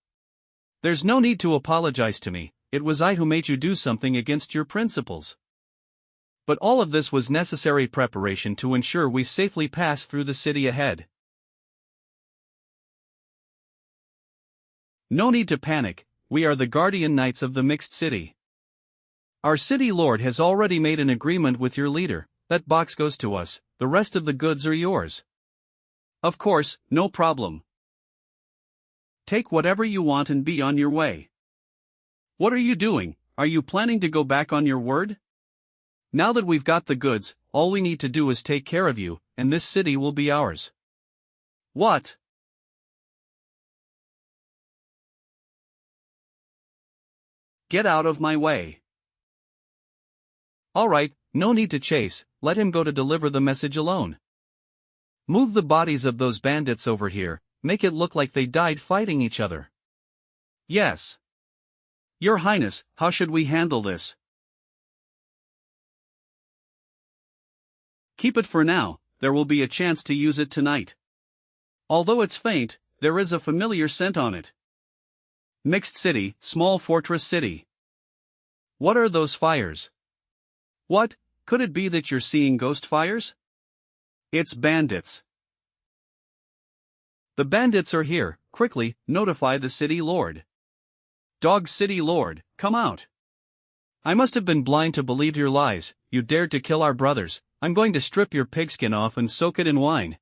A: There's no need to apologize to me, it was I who made you do something against your principles. But all of this was necessary preparation to ensure we safely pass through the city ahead. No need to panic, we are the guardian knights of the mixed city. Our city lord has already made an agreement with your leader, that box goes to us, the rest of the goods are yours. Of course, no problem. Take whatever you want and be on your way. What are you doing, are you planning to go back on your word? Now that we've got the goods, all we need to do is take care of you, and this city will be ours. What? Get out of my way. Alright, no need to chase, let him go to deliver the message alone. Move the bodies of those bandits over here, make it look like they died fighting each other. Yes. Your Highness, how should we handle this? Keep it for now, there will be a chance to use it tonight. Although it's faint, there is a familiar scent on it. Mixed city, small fortress city. What are those fires? What, could it be that you're seeing ghost fires? It's bandits. The bandits are here, quickly, notify the city lord. Dog city lord, come out. I must have been blind to believe your lies, you dared to kill our brothers, I'm going to strip your pigskin off and soak it in wine.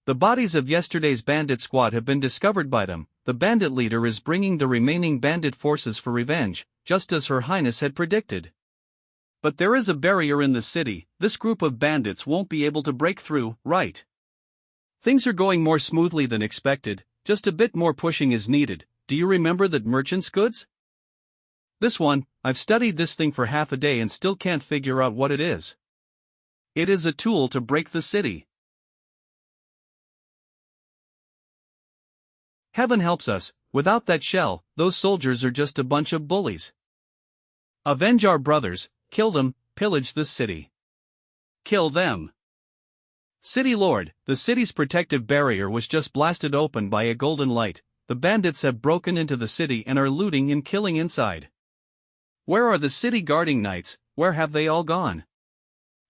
A: The bodies of yesterday's bandit squad have been discovered by them, the bandit leader is bringing the remaining bandit forces for revenge, just as Her Highness had predicted. But there is a barrier in the city, this group of bandits won't be able to break through, right? Things are going more smoothly than expected, just a bit more pushing is needed, do you remember that merchant's goods? This one, I've studied this thing for half a day and still can't figure out what it is. It is a tool to break the city. Heaven helps us, without that shell, those soldiers are just a bunch of bullies. Avenge our brothers, kill them, pillage this city. Kill them. City Lord, the city's protective barrier was just blasted open by a golden light, the bandits have broken into the city and are looting and killing inside. Where are the city guarding knights, where have they all gone?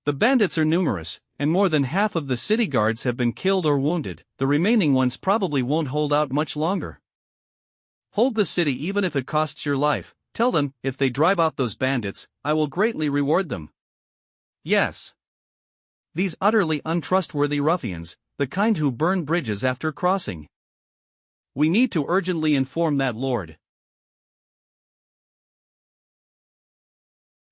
A: The bandits are numerous, and more than half of the city guards have been killed or wounded, the remaining ones probably won't hold out much longer. Hold the city even if it costs your life, tell them, if they drive out those bandits, I will greatly reward them. Yes. These utterly untrustworthy ruffians, the kind who burn bridges after crossing. We need to urgently inform that lord.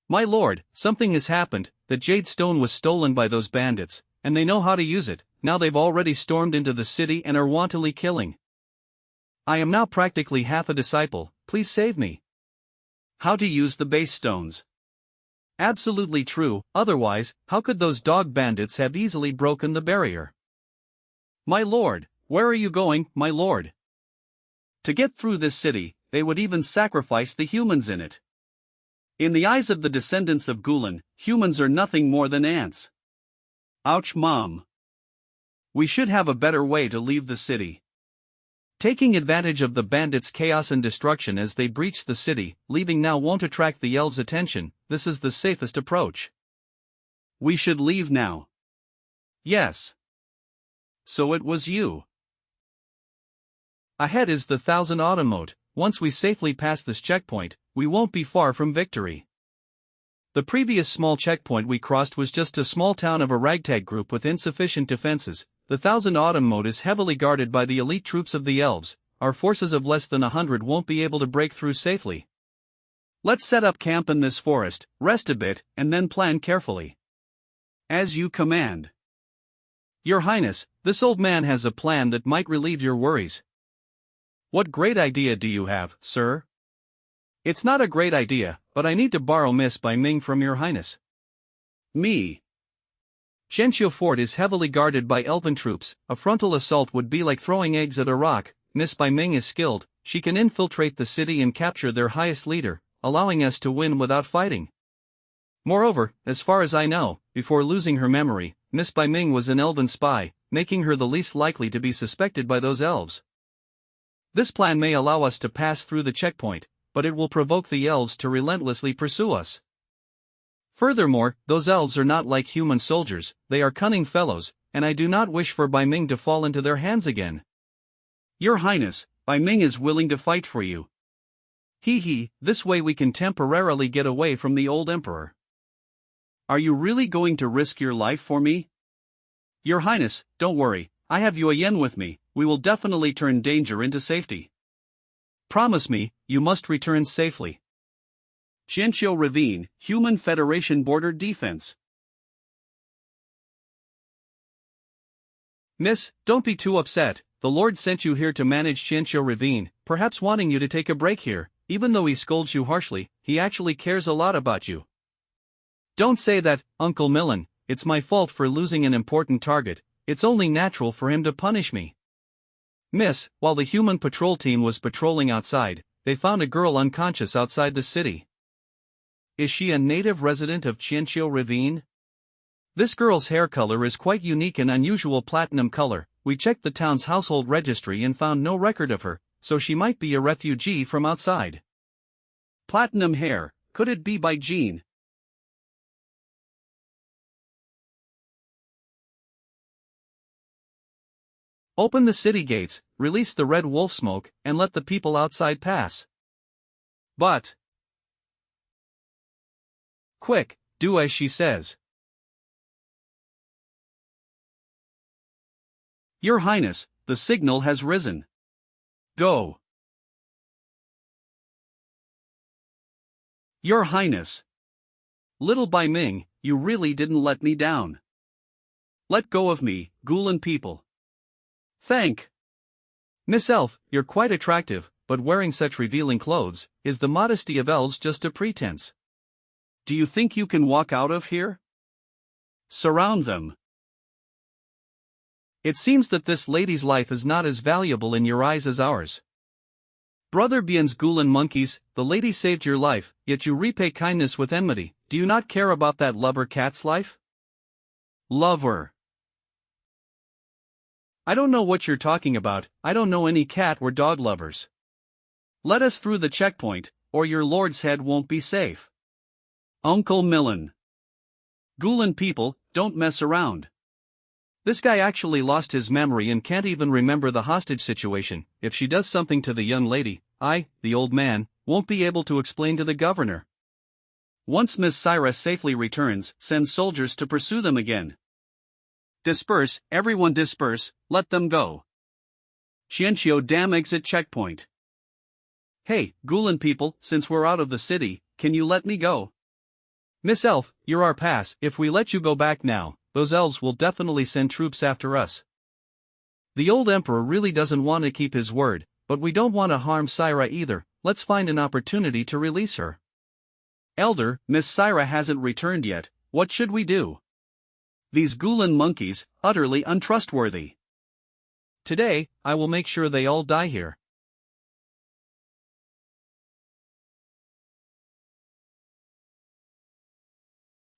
A: My lord, something has happened, the jade stone was stolen by those bandits, and they know how to use it, now they've already stormed into the city and are wantonly killing. I am now practically half a disciple, please save me. How to use the base stones. Absolutely true, otherwise, how could those dog bandits have easily broken the barrier? My lord, where are you going, my lord? To get through this city, they would even sacrifice the humans in it. In the eyes of the descendants of Gulen, humans are nothing more than ants. Ouch, Mom. We should have a better way to leave the city. Taking advantage of the bandits' chaos and destruction as they breach the city, leaving now won't attract the elves' attention, this is the safest approach. We should leave now. Yes. So it was you. Ahead is the Thousand Autumn Moat, once we safely pass this checkpoint, we won't be far from victory. The previous small checkpoint we crossed was just a small town of a ragtag group with insufficient defenses. The Thousand Autumn Moat is heavily guarded by the elite troops of the elves, our forces of less than 100 won't be able to break through safely. Let's set up camp in this forest, rest a bit, and then plan carefully. As you command. Your Highness, this old man has a plan that might relieve your worries. What great idea do you have, sir? It's not a great idea, but I need to borrow Miss Bai Ming from your highness. Me. Xianxia Fort is heavily guarded by elven troops. A frontal assault would be like throwing eggs at a rock. Miss Bai Ming is skilled. She can infiltrate the city and capture their highest leader, allowing us to win without fighting. Moreover, as far as I know, before losing her memory, Miss Bai Ming was an elven spy, making her the least likely to be suspected by those elves. This plan may allow us to pass through the checkpoint, but it will provoke the elves to relentlessly pursue us. Furthermore, those elves are not like human soldiers, they are cunning fellows, and I do not wish for Bai Ming to fall into their hands again. Your Highness, Bai Ming is willing to fight for you. This way we can temporarily get away from the old emperor. Are you really going to risk your life for me? Your Highness, don't worry, I have Yue Yan with me, we will definitely turn danger into safety. Promise me, you must return safely. Xianxia Ravine, Human Federation Border Defense. Miss, don't be too upset, the Lord sent you here to manage Xianxia Ravine, perhaps wanting you to take a break here. Even though he scolds you harshly, he actually cares a lot about you. Don't say that, Uncle Millen, it's my fault for losing an important target, it's only natural for him to punish me. Miss, while the human patrol team was patrolling outside, they found a girl unconscious outside the city. Is she a native resident of Xianxia Ravine? This girl's hair color is quite unique and unusual platinum color. We checked the town's household registry and found no record of her, so she might be a refugee from outside. Platinum hair, could it be by gene? Open the city gates, release the red wolf smoke, and let the people outside pass. But quick, do as she says. Your Highness, the signal has risen. Go. Your Highness. Little Bai Ming, you really didn't let me down. Let go of me, Gulen people. Thank. Miss Elf, you're quite attractive, but wearing such revealing clothes, is the modesty of elves just a pretense? Do you think you can walk out of here? Surround them. It seems that this lady's life is not as valuable in your eyes as ours. Brother Bien's Gulen monkeys, the lady saved your life, yet you repay kindness with enmity. Do you not care about that lover cat's life? Lover. I don't know what you're talking about, I don't know any cat or dog lovers. Let us through the checkpoint, or your lord's head won't be safe. Uncle Millen. Gulen people, don't mess around. This guy actually lost his memory and can't even remember the hostage situation. If she does something to the young lady, I, the old man, won't be able to explain to the governor. Once Miss Syra safely returns, send soldiers to pursue them again. Disperse, everyone disperse, let them go. Xianxia Dam exit checkpoint. Hey, Gulen people, since we're out of the city, can you let me go? Miss Elf, you're our pass. If we let you go back now, those elves will definitely send troops after us. The old emperor really doesn't want to keep his word, but we don't want to harm Syra either. Let's find an opportunity to release her. Elder, Miss Syra hasn't returned yet, what should we do? These Gulen monkeys, utterly untrustworthy. Today, I will make sure they all die here.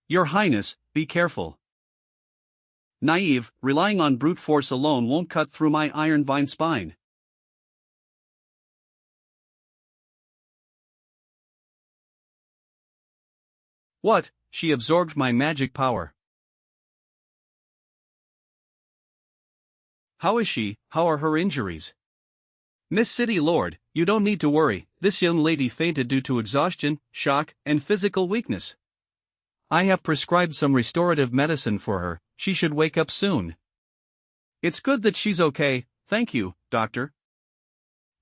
A: Your Highness, be careful. Naive, relying on brute force alone won't cut through my iron vine spine. What? She absorbed my magic power. How is she? How are her injuries? Miss City Lord, you don't need to worry, this young lady fainted due to exhaustion, shock, and physical weakness. I have prescribed some restorative medicine for her, she should wake up soon. It's good that she's okay, thank you, doctor.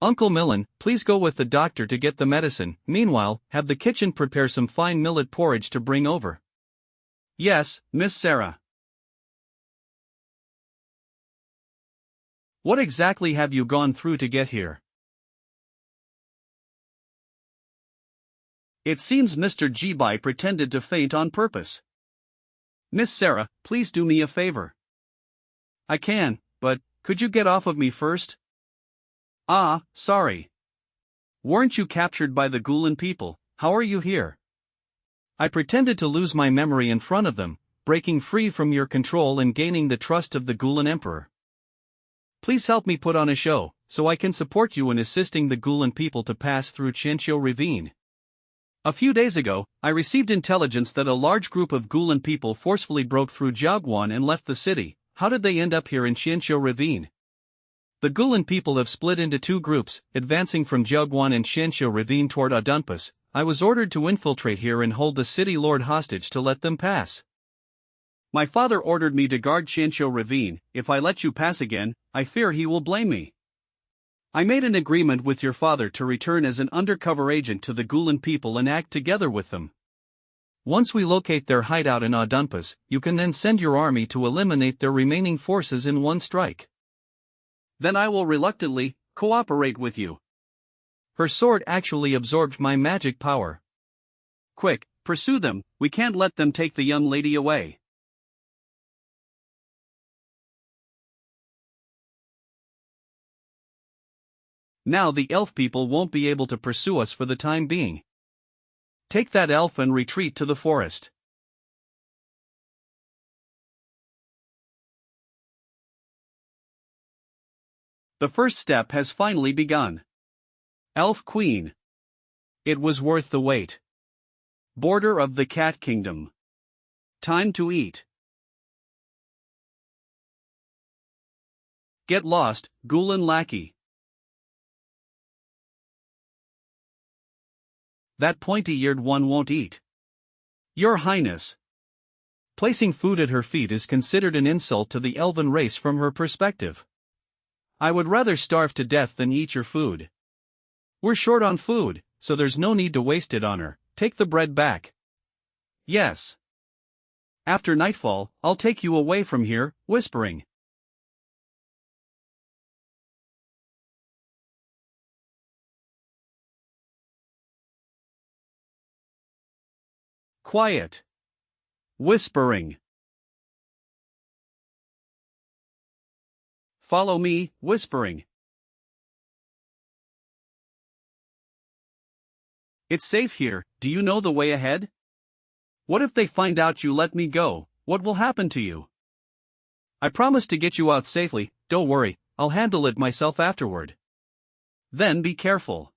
A: Uncle Millen, please go with the doctor to get the medicine. Meanwhile, have the kitchen prepare some fine millet porridge to bring over. Yes, Miss Sarah. What exactly have you gone through to get here? It seems Mr. Jibai pretended to faint on purpose. Miss Sarah, please do me a favor. I can, but could you get off of me first? Ah, sorry. Weren't you captured by the Gulen people? How are you here? I pretended to lose my memory in front of them, breaking free from your control and gaining the trust of the Gulen Emperor. Please help me put on a show, so I can support you in assisting the Gulen people to pass through Xianxia Ravine. A few days ago, I received intelligence that a large group of Gulen people forcefully broke through Jiaguan and left the city. How did they end up here in Xianxia Ravine? The Gulen people have split into two groups, advancing from Jiaguan and Xianxia Ravine toward Adunpas. I was ordered to infiltrate here and hold the city lord hostage to let them pass. My father ordered me to guard Xianxia Ravine. If I let you pass again, I fear he will blame me. I made an agreement with your father to return as an undercover agent to the Gulen people and act together with them. Once we locate their hideout in Adunpas, you can then send your army to eliminate their remaining forces in one strike. Then I will reluctantly cooperate with you. Her sword actually absorbed my magic power. Quick, pursue them, we can't let them take the young lady away. Now the elf people won't be able to pursue us for the time being. Take that elf and retreat to the forest. The first step has finally begun. Elf Queen. It was worth the wait. Border of the Cat Kingdom. Time to eat. Get lost, Gulen lackey. That pointy-eared one won't eat. Your Highness. Placing food at her feet is considered an insult to the elven race from her perspective. I would rather starve to death than eat your food. We're short on food, so there's no need to waste it on her. Take the bread back. Yes. After nightfall, I'll take you away from here, whispering. Quiet. Whispering. Follow me, whispering. It's safe here, do you know the way ahead? What if they find out you let me go, what will happen to you? I promise to get you out safely, don't worry, I'll handle it myself afterward. Then be careful.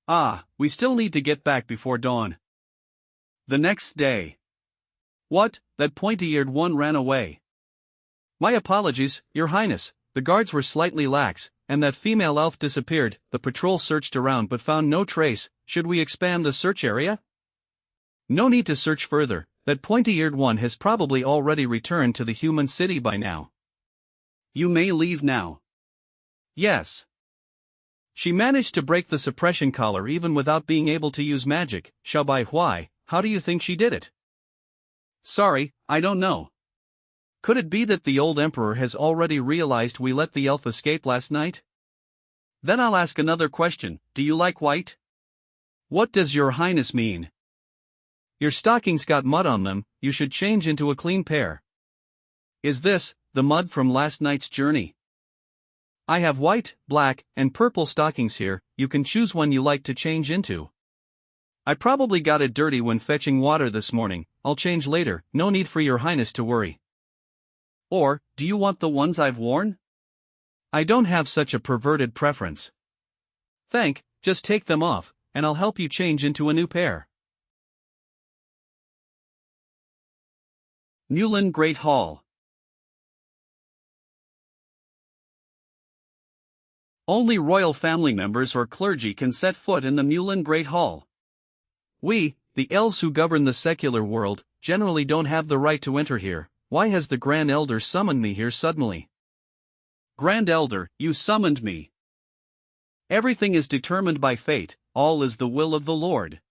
A: Ah, we still need to get back before dawn. The next day. What, that pointy-eared one ran away. My apologies, Your Highness, the guards were slightly lax, and that female elf disappeared. The patrol searched around but found no trace. Should we expand the search area? No need to search further, that pointy-eared one has probably already returned to the human city by now. You may leave now. Yes. She managed to break the suppression collar even without being able to use magic. Xiaobai Huai, how do you think she did it? Sorry, I don't know. Could it be that the old emperor has already realized we let the elf escape last night? Then I'll ask another question, do you like white? What does Your Highness mean? Your stockings got mud on them, you should change into a clean pair. Is this the mud from last night's journey? I have white, black, and purple stockings here, you can choose one you like to change into. I probably got it dirty when fetching water this morning, I'll change later, no need for Your Highness to worry. Or, do you want the ones I've worn? I don't have such a perverted preference. Just take them off, and I'll help you change into a new pair. Mulan Great Hall. Only royal family members or clergy can set foot in the Mulan Great Hall. We, the elves who govern the secular world, generally don't have the right to enter here. Why has the Grand Elder summoned me here suddenly? Grand Elder, you summoned me. Everything is determined by fate, all is the will of the Lord.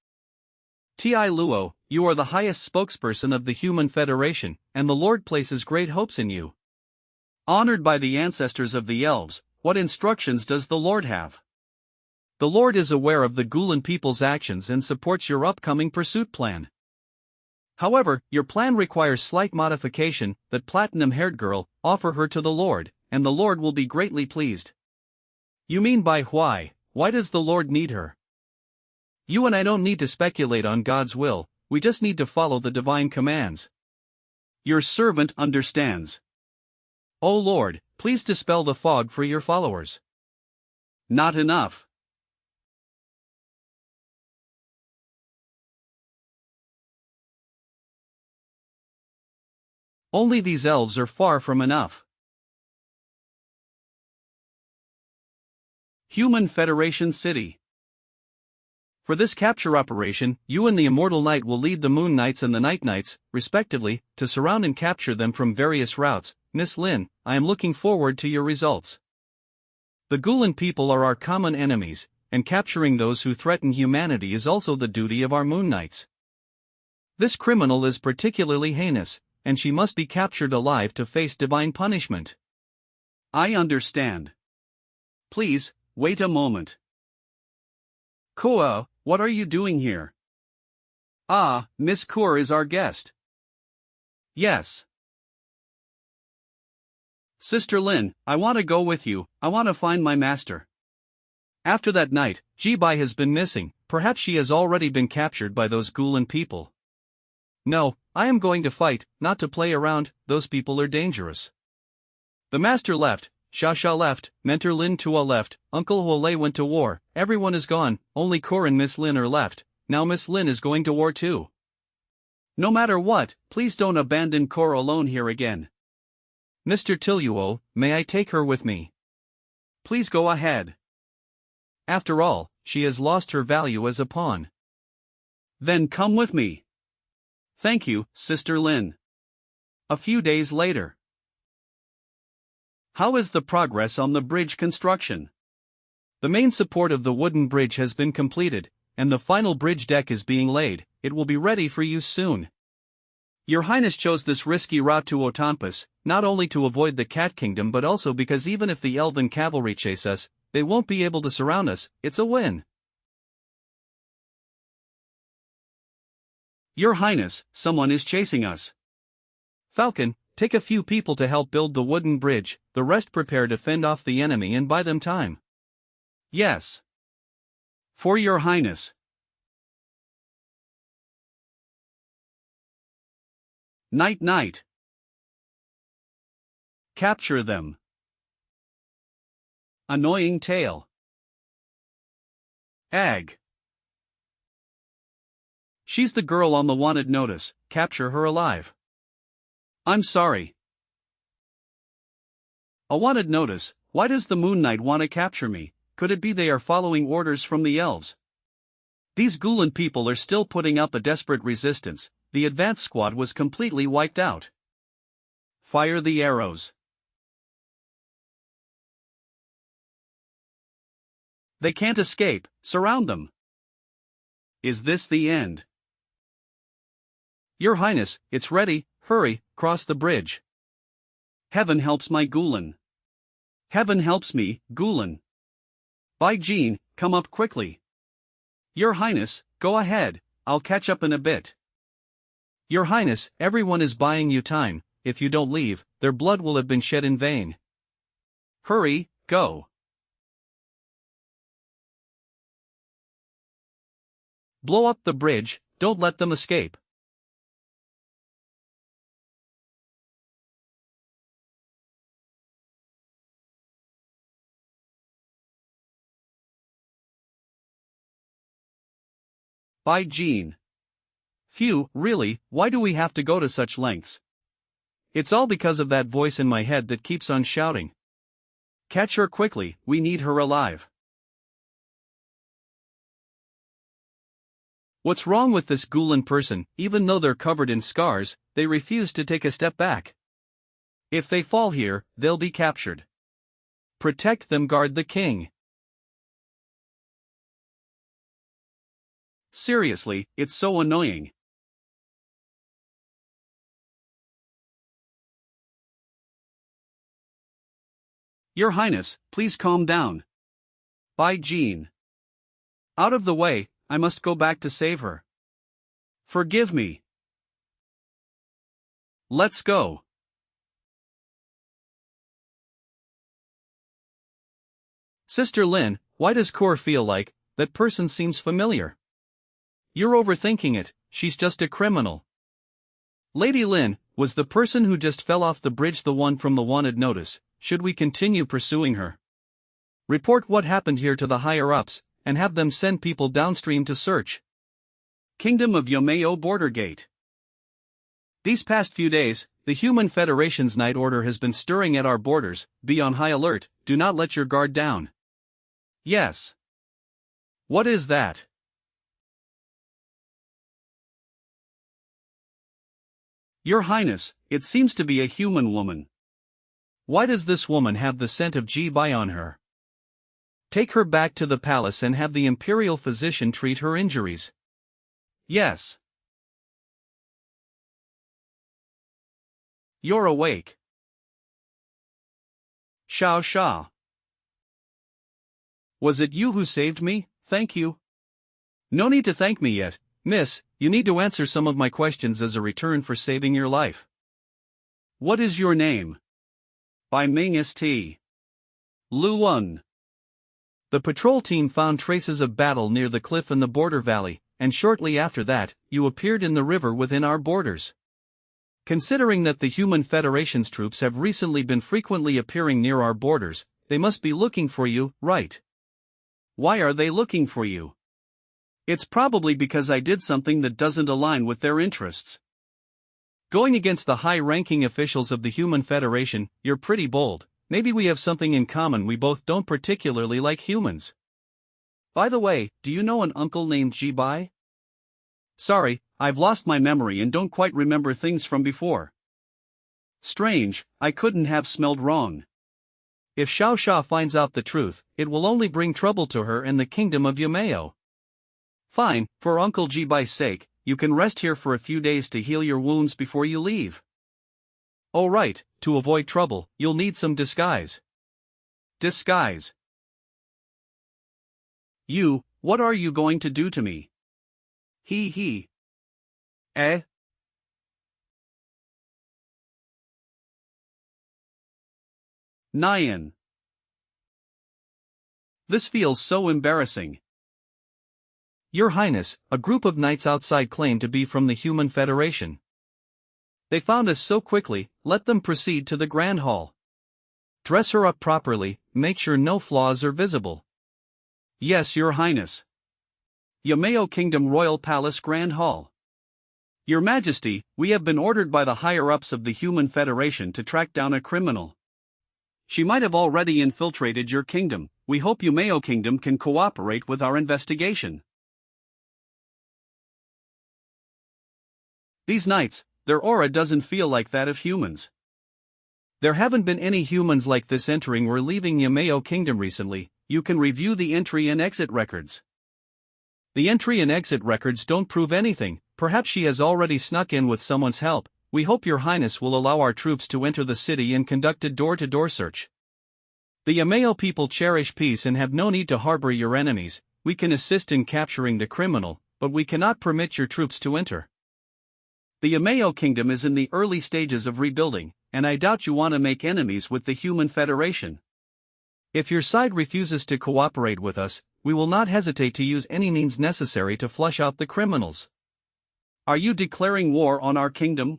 A: Ti Luo, you are the highest spokesperson of the Human Federation, and the Lord places great hopes in you. Honored by the ancestors of the elves, what instructions does the Lord have? The Lord is aware of the Gulen people's actions and supports your upcoming pursuit plan. However, your plan requires slight modification. That platinum-haired girl, offer her to the Lord, and the Lord will be greatly pleased. You mean by why? Why does the Lord need her? You and I don't need to speculate on God's will, we just need to follow the divine commands. Your servant understands. O Lord, please dispel the fog for your followers. Not enough. Only these elves are far from enough. Human Federation City. For this capture operation, you and the Immortal Knight will lead the Moon Knights and the Night Knights, respectively, to surround and capture them from various routes. Miss Lin, I am looking forward to your results. The Gulen people are our common enemies, and capturing those who threaten humanity is also the duty of our Moon Knights. This criminal is particularly heinous, and she must be captured alive to face divine punishment. I understand. Please, wait a moment. Koa, what are you doing here? Ah, Miss Kur is our guest. Yes. Sister Lin, I want to go with you, I want to find my master. After that night, Jibai has been missing, perhaps she has already been captured by those Gulen people. No, I am going to fight, not to play around, those people are dangerous. The master left, Xiaxia left, Mentor Lin Tua left, Uncle Huolei went to war, everyone is gone, only Kur and Miss Lin are left, now Miss Lin is going to war too. No matter what, please don't abandon Kur alone here again. Mr. Tiluo, may I take her with me? Please go ahead. After all, she has lost her value as a pawn. Then come with me. Thank you, Sister Lin. A few days later. How is the progress on the bridge construction? The main support of the wooden bridge has been completed, and the final bridge deck is being laid. It will be ready for use soon. Your Highness chose this risky route to Otampus, not only to avoid the Cat Kingdom but also because even if the Elven cavalry chase us, they won't be able to surround us. It's a win. Your Highness, someone is chasing us. Falcon, take a few people to help build the wooden bridge, the rest prepare to fend off the enemy and buy them time. Yes. For your Highness. Night night. Capture them. Annoying tail. Ag. She's the girl on the wanted notice, capture her alive. I'm sorry. A wanted notice, why does the Moon Knight want to capture me? Could it be they are following orders from the elves? These Gulen people are still putting up a desperate resistance, the advance squad was completely wiped out. Fire the arrows. They can't escape, surround them. Is this the end? Your Highness, it's ready, hurry, cross the bridge. Heaven helps my Gulen. Heaven helps me, Gulen. By Jean, come up quickly. Your Highness, go ahead, I'll catch up in a bit. Your Highness, everyone is buying you time, if you don't leave, their blood will have been shed in vain. Hurry, go. Blow up the bridge, don't let them escape. By Jean. Phew, really, why do we have to go to such lengths? It's all because of that voice in my head that keeps on shouting. Catch her quickly, we need her alive. What's wrong with this Gulen person? Even though they're covered in scars, they refuse to take a step back. If they fall here, they'll be captured. Protect them, guard the king. Seriously, it's so annoying. Your Highness, please calm down. By Jean. Out of the way, I must go back to save her. Forgive me. Let's go. Sister Lin, why does Core feel like that person seems familiar? You're overthinking it, she's just a criminal. Lady Lin, was the person who just fell off the bridge the one from the wanted notice? Should we continue pursuing her? Report what happened here to the higher-ups, and have them send people downstream to search. Kingdom of Yomeo Border Gate. These past few days, the Human Federation's night order has been stirring at our borders. Be on high alert, do not let your guard down. Yes. What is that? Your Highness, it seems to be a human woman. Why does this woman have the scent of Ji-bai on her? Take her back to the palace and have the imperial physician treat her injuries. Yes. You're awake. Xianxia. Was it you who saved me? Thank you. No need to thank me yet, miss, you need to answer some of my questions as a return for saving your life. What is your name? By Ming St. Luan. The patrol team found traces of battle near the cliff in the border valley, and shortly after that, you appeared in the river within our borders. Considering that the Human Federation's troops have recently been frequently appearing near our borders, they must be looking for you, right? Why are they looking for you? It's probably because I did something that doesn't align with their interests. Going against the high-ranking officials of the Human Federation, you're pretty bold. Maybe we have something in common, we both don't particularly like humans. By the way, do you know an uncle named Ji-bai? Sorry, I've lost my memory and don't quite remember things from before. Strange, I couldn't have smelled wrong. If Xiaoxia finds out the truth, it will only bring trouble to her and the kingdom of Yomeo. Fine, for Uncle Ji-bai's sake, you can rest here for a few days to heal your wounds before you leave. Oh right, to avoid trouble, you'll need some disguise. Disguise. You, what are you going to do to me? He. Eh? Nyan. This feels so embarrassing. Your Highness, a group of knights outside claim to be from the Human Federation. They found us so quickly, let them proceed to the Grand Hall. Dress her up properly, make sure no flaws are visible. Yes, Your Highness. Yomeo Kingdom Royal Palace Grand Hall. Your Majesty, we have been ordered by the higher-ups of the Human Federation to track down a criminal. She might have already infiltrated your kingdom. We hope Yomeo Kingdom can cooperate with our investigation. These knights, their aura doesn't feel like that of humans. There haven't been any humans like this entering or leaving Yomeo Kingdom recently. You can review the entry and exit records. The entry and exit records don't prove anything. Perhaps she has already snuck in with someone's help. We hope Your Highness will allow our troops to enter the city and conduct a door-to-door search. The Yomeo people cherish peace and have no need to harbor your enemies. We can assist in capturing the criminal, but we cannot permit your troops to enter. The Yomeo Kingdom is in the early stages of rebuilding, and I doubt you want to make enemies with the Human Federation. If your side refuses to cooperate with us, we will not hesitate to use any means necessary to flush out the criminals. Are you declaring war on our kingdom?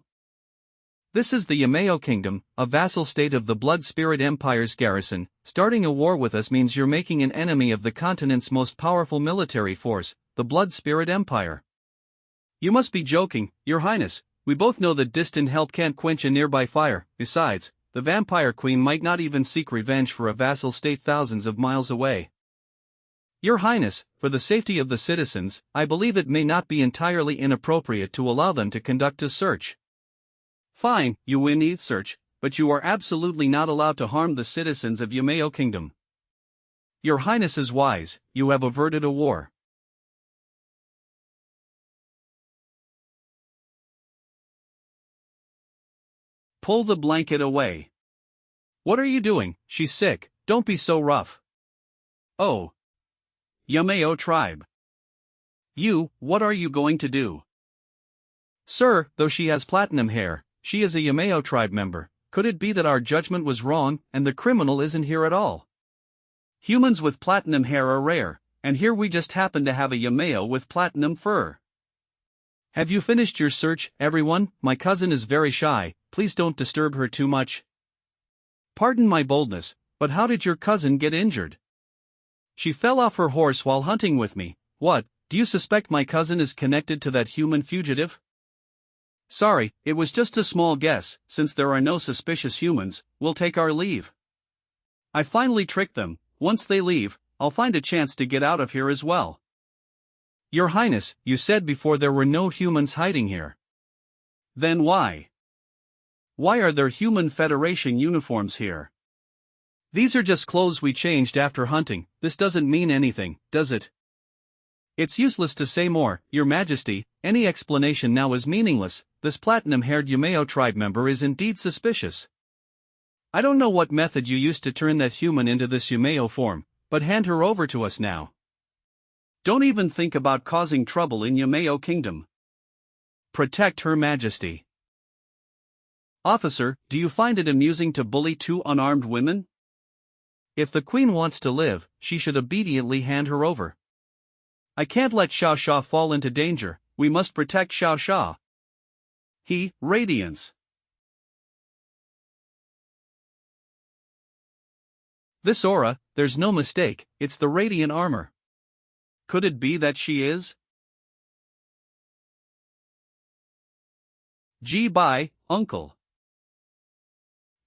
A: This is the Yomeo Kingdom, a vassal state of the Blood Spirit Empire's garrison. Starting a war with us means you're making an enemy of the continent's most powerful military force, the Blood Spirit Empire. You must be joking, Your Highness. We both know that distant help can't quench a nearby fire. Besides, the Vampire Queen might not even seek revenge for a vassal state thousands of miles away. Your Highness, for the safety of the citizens, I believe it may not be entirely inappropriate to allow them to conduct a search. Fine, you will need search, but you are absolutely not allowed to harm the citizens of Yomeo Kingdom. Your Highness is wise, you have averted a war. Pull the blanket away. What are you doing? She's sick, don't be so rough. Oh. Yameo tribe. What are you going to do? Sir, though she has platinum hair, she is a Yameo tribe member. Could it be that our judgment was wrong, and the criminal isn't here at all? Humans with platinum hair are rare, and here we just happen to have a Yameo with platinum fur. Have you finished your search, everyone? My cousin is very shy, please don't disturb her too much. Pardon my boldness, but how did your cousin get injured? She fell off her horse while hunting with me. What, do you suspect my cousin is connected to that human fugitive? Sorry, it was just a small guess. Since there are no suspicious humans, we'll take our leave. I finally tricked them. Once they leave, I'll find a chance to get out of here as well. Your Highness, you said before there were no humans hiding here. Then why? Why are there human Federation uniforms here? These are just clothes we changed after hunting. This doesn't mean anything, does it? It's useless to say more, Your Majesty. Any explanation now is meaningless. This platinum-haired Yameo tribe member is indeed suspicious. I don't know what method you used to turn that human into this Yameo form, but hand her over to us now. Don't even think about causing trouble in Yameo Kingdom. Protect Her Majesty. Officer, do you find it amusing to bully two unarmed women? If the Queen wants to live, she should obediently hand her over. I can't let Xianxia fall into danger. We must protect Xianxia. Radiance. This aura, there's no mistake, it's the radiant armor. Could it be that she is? Bye, uncle.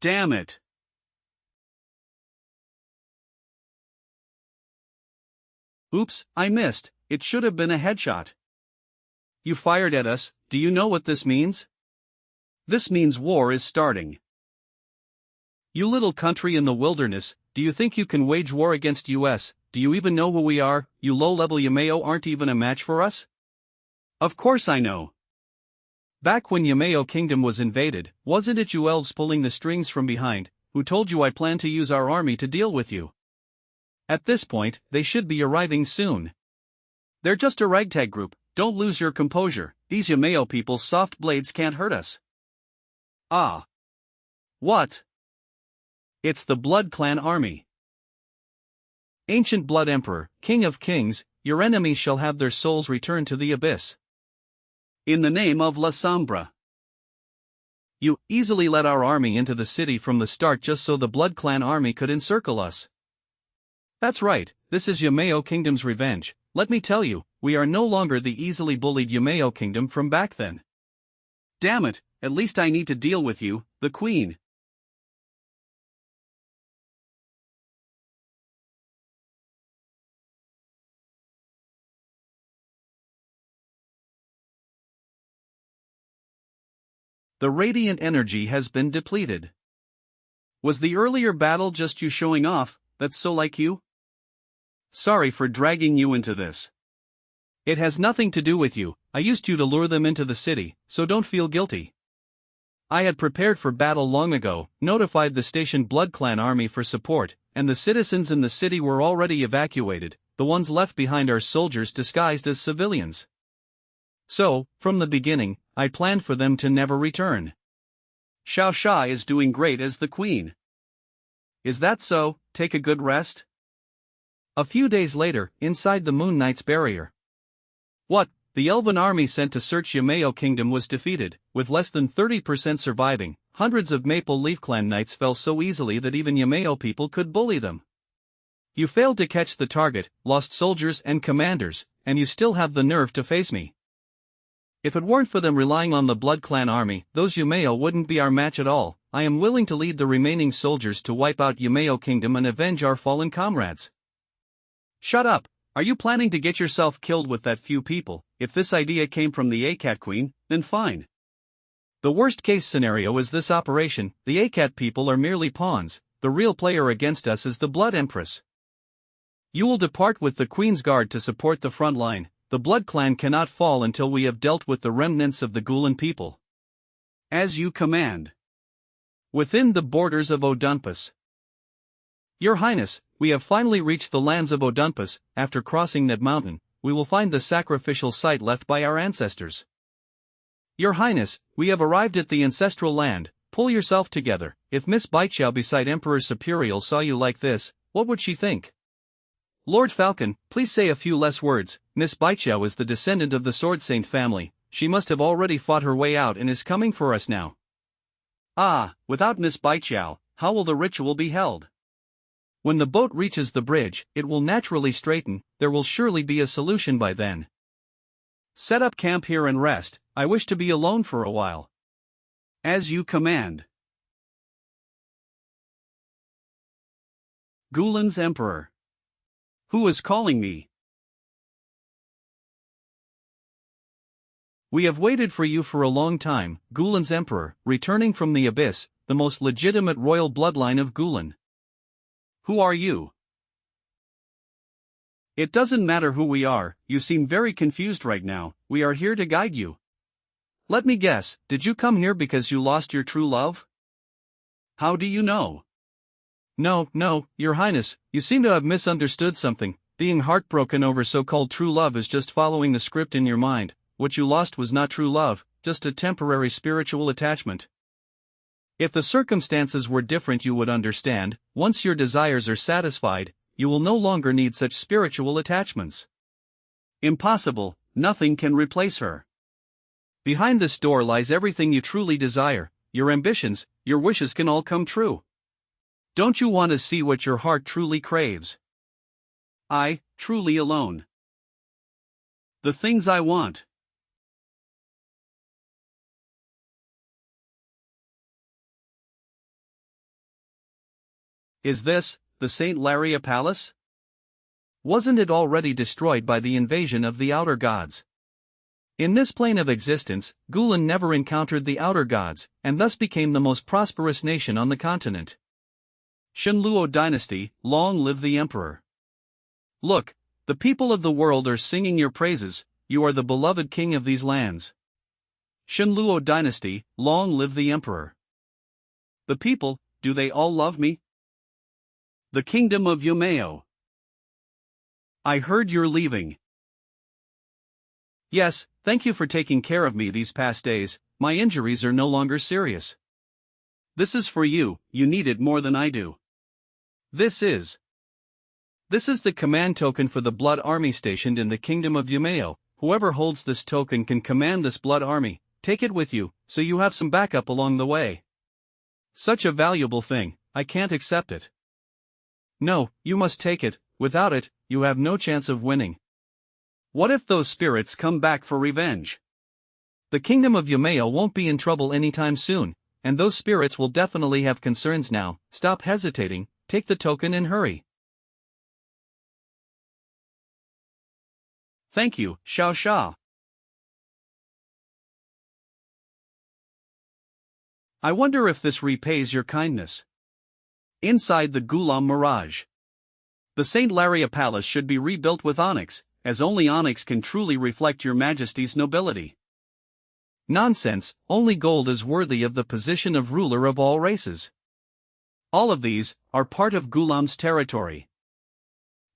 A: Damn it. Oops, I missed. It should have been a headshot. You fired at us. Do you know what this means? This means war is starting. You little country in the wilderness, do you think you can wage war against US? Do you even know who we are? You low-level Yameo aren't even a match for us? Of course I know. Back when Yameo Kingdom was invaded, wasn't it you elves pulling the strings from behind, who told you I plan to use our army to deal with you? At this point, they should be arriving soon. They're just a ragtag group. Don't lose your composure. These Yameo people's soft blades can't hurt us. Ah. What? It's the Blood Clan army. Ancient Blood Emperor, King of Kings, your enemies shall have their souls returned to the abyss. In the name of La Sombra. You easily led our army into the city from the start just so the Blood Clan army could encircle us. That's right, this is Yameo Kingdom's revenge. Let me tell you, we are no longer the easily bullied Yameo Kingdom from back then. Damn it, at least I need to deal with you, the Queen. The radiant energy has been depleted. Was the earlier battle just you showing off? That's so like you? Sorry for dragging you into this. It has nothing to do with you. I used you to lure them into the city, so don't feel guilty. I had prepared for battle long ago, notified the stationed Blood Clan army for support, and the citizens in the city were already evacuated. The ones left behind are soldiers disguised as civilians. So, from the beginning, I planned for them to never return. Xianxia is doing great as the Queen. Is that so? Take a good rest? A few days later, inside the Moon Knight's barrier. What? The Elven army sent to search Yameo Kingdom was defeated, with less than 30% surviving. Hundreds of Maple Leaf Clan knights fell so easily that even Yameo people could bully them. You failed to catch the target, lost soldiers and commanders, and you still have the nerve to face me. If it weren't for them relying on the Blood Clan army, those Yameo wouldn't be our match at all. I am willing to lead the remaining soldiers to wipe out Yameo Kingdom and avenge our fallen comrades. Shut up. Are you planning to get yourself killed with that few people? If this idea came from the ACAT Queen, then fine. The worst case scenario is this operation. The ACAT people are merely pawns. The real player against us is the Blood Empress. You will depart with the Queen's Guard to support the front line. The Blood Clan cannot fall until we have dealt with the remnants of the Gulen people. As you command. Within the borders of Olympus. Your Highness, we have finally reached the lands of Olympus. After crossing that mountain, we will find the sacrificial site left by our ancestors. Your Highness, we have arrived at the ancestral land. Pull yourself together. If Miss Baiqiao beside Emperor Superior saw you like this, what would she think? Lord Falcon, please say a few less words. Miss Baiqiao is the descendant of the Sword Saint family. She must have already fought her way out and is coming for us now. Ah, without Miss Baiqiao, how will the ritual be held? When the boat reaches the bridge, it will naturally straighten. There will surely be a solution by then. Set up camp here and rest. I wish to be alone for a while. As you command. Gulan's Emperor. Who is calling me? We have waited for you for a long time, Gulan's Emperor, returning from the abyss, the most legitimate royal bloodline of Gulan. Who are you? It doesn't matter who we are, you seem very confused right now. We are here to guide you. Let me guess, did you come here because you lost your true love? How do you know? No, Your Highness, you seem to have misunderstood something. Being heartbroken over so-called true love is just following the script in your mind. What you lost was not true love, just a temporary spiritual attachment. If the circumstances were different you would understand. Once your desires are satisfied, you will no longer need such spiritual attachments. Impossible, nothing can replace her. Behind this door lies everything you truly desire. Your ambitions, your wishes can all come true. Don't you want to see what your heart truly craves? I, truly alone. The things I want. Is this the St. Laria Palace? Wasn't it already destroyed by the invasion of the outer gods? In this plane of existence, Gulan never encountered the outer gods, and thus became the most prosperous nation on the continent. Shenluo dynasty, long live the emperor. Look, the people of the world are singing your praises. You are the beloved king of these lands. Shenluo dynasty, long live the emperor. The people, do they all love me? The kingdom of Yumeo. I heard you're leaving. Yes, thank you for taking care of me these past days. My injuries are no longer serious. This is for you, you need it more than I do. This is the command token for the blood army stationed in the kingdom of Yumeo. Whoever holds this token can command this blood army. Take it with you, so you have some backup along the way. Such a valuable thing, I can't accept it. No, you must take it. Without it, you have no chance of winning. What if those spirits come back for revenge? The kingdom of Yumeo won't be in trouble anytime soon, and those spirits will definitely have concerns now. Stop hesitating, take the token and hurry. Thank you, xianxia. I wonder if this repays your kindness. Inside the Gulam Mirage. The St. Laria Palace should be rebuilt with onyx, as only onyx can truly reflect your majesty's nobility. Nonsense, only gold is worthy of the position of ruler of all races. All of these are part of Gulam's territory.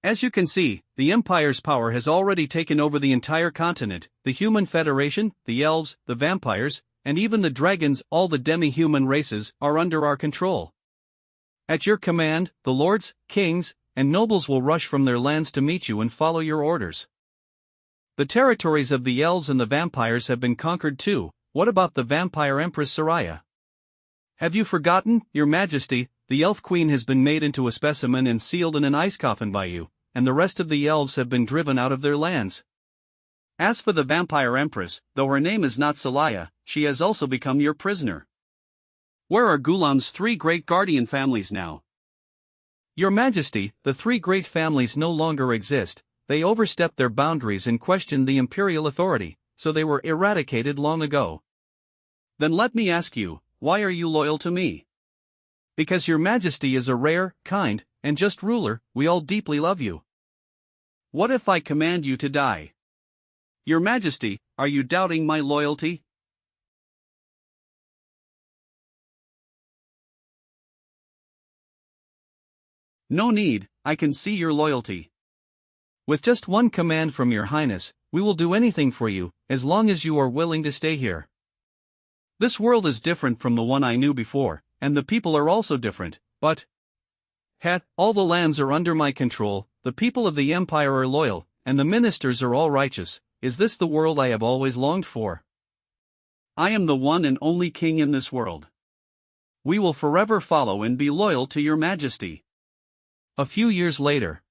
A: As you can see, the Empire's power has already taken over the entire continent. The Human Federation, the elves, the vampires, and even the dragons, all the demi-human races, are under our control. At your command, the lords, kings, and nobles will rush from their lands to meet you and follow your orders. The territories of the elves and the vampires have been conquered too. What about the vampire Empress Soraya? Have you forgotten, Your Majesty? The elf queen has been made into a specimen and sealed in an ice coffin by you, and the rest of the elves have been driven out of their lands. As for the vampire empress, though her name is not Soraya, she has also become your prisoner. Where are Gulam's 3 great guardian families now? Your Majesty, the 3 great families no longer exist. They overstepped their boundaries and questioned the imperial authority, so they were eradicated long ago. Then let me ask you, why are you loyal to me? Because Your Majesty is a rare, kind, and just ruler. We all deeply love you. What if I command you to die? Your Majesty, are you doubting my loyalty? No need, I can see your loyalty. With just one command from your highness, we will do anything for you, as long as you are willing to stay here. This world is different from the one I knew before, and the people are also different, but all the lands are under my control, the people of the empire are loyal, and the ministers are all righteous. Is this the world I have always longed for? I am the one and only king in this world. We will forever follow and be loyal to your majesty. A few years later,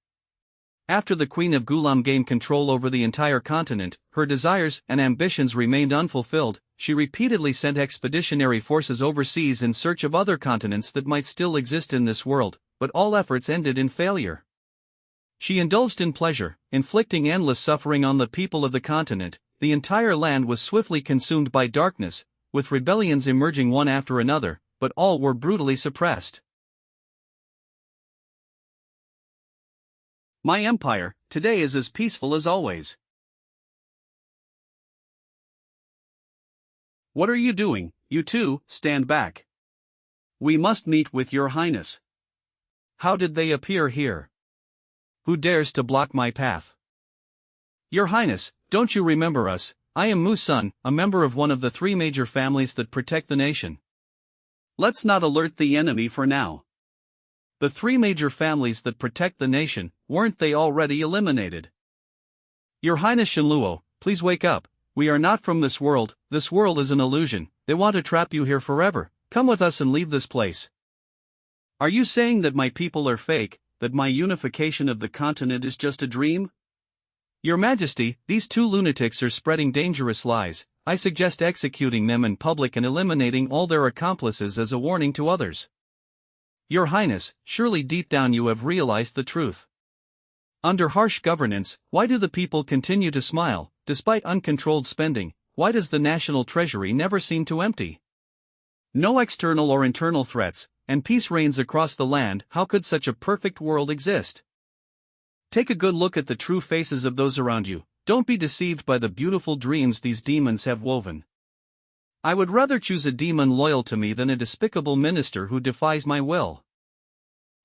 A: after the Queen of Gulam gained control over the entire continent, her desires and ambitions remained unfulfilled. She repeatedly sent expeditionary forces overseas in search of other continents that might still exist in this world, but all efforts ended in failure. She indulged in pleasure, inflicting endless suffering on the people of the continent. The entire land was swiftly consumed by darkness, with rebellions emerging one after another, but all were brutally suppressed. My empire, today, is as peaceful as always. What are you doing? You two, stand back. We must meet with your highness. How did they appear here? Who dares to block my path? Your highness, don't you remember us? I am Mu-sun, a member of one of the three major families that protect the nation. Let's not alert the enemy for now. The three major families that protect the nation, weren't they already eliminated? Your highness Shenluo, please wake up. We are not from this world is an illusion. They want to trap you here forever. Come with us and leave this place. Are you saying that my people are fake, that my unification of the continent is just a dream? Your Majesty, these two lunatics are spreading dangerous lies. I suggest executing them in public and eliminating all their accomplices as a warning to others. Your Highness, surely deep down you have realized the truth. Under harsh governance, why do the people continue to smile? Despite uncontrolled spending, why does the national treasury never seem to empty? No external or internal threats, and peace reigns across the land. How could such a perfect world exist? Take a good look at the true faces of those around you. Don't be deceived by the beautiful dreams these demons have woven. I would rather choose a demon loyal to me than a despicable minister who defies my will.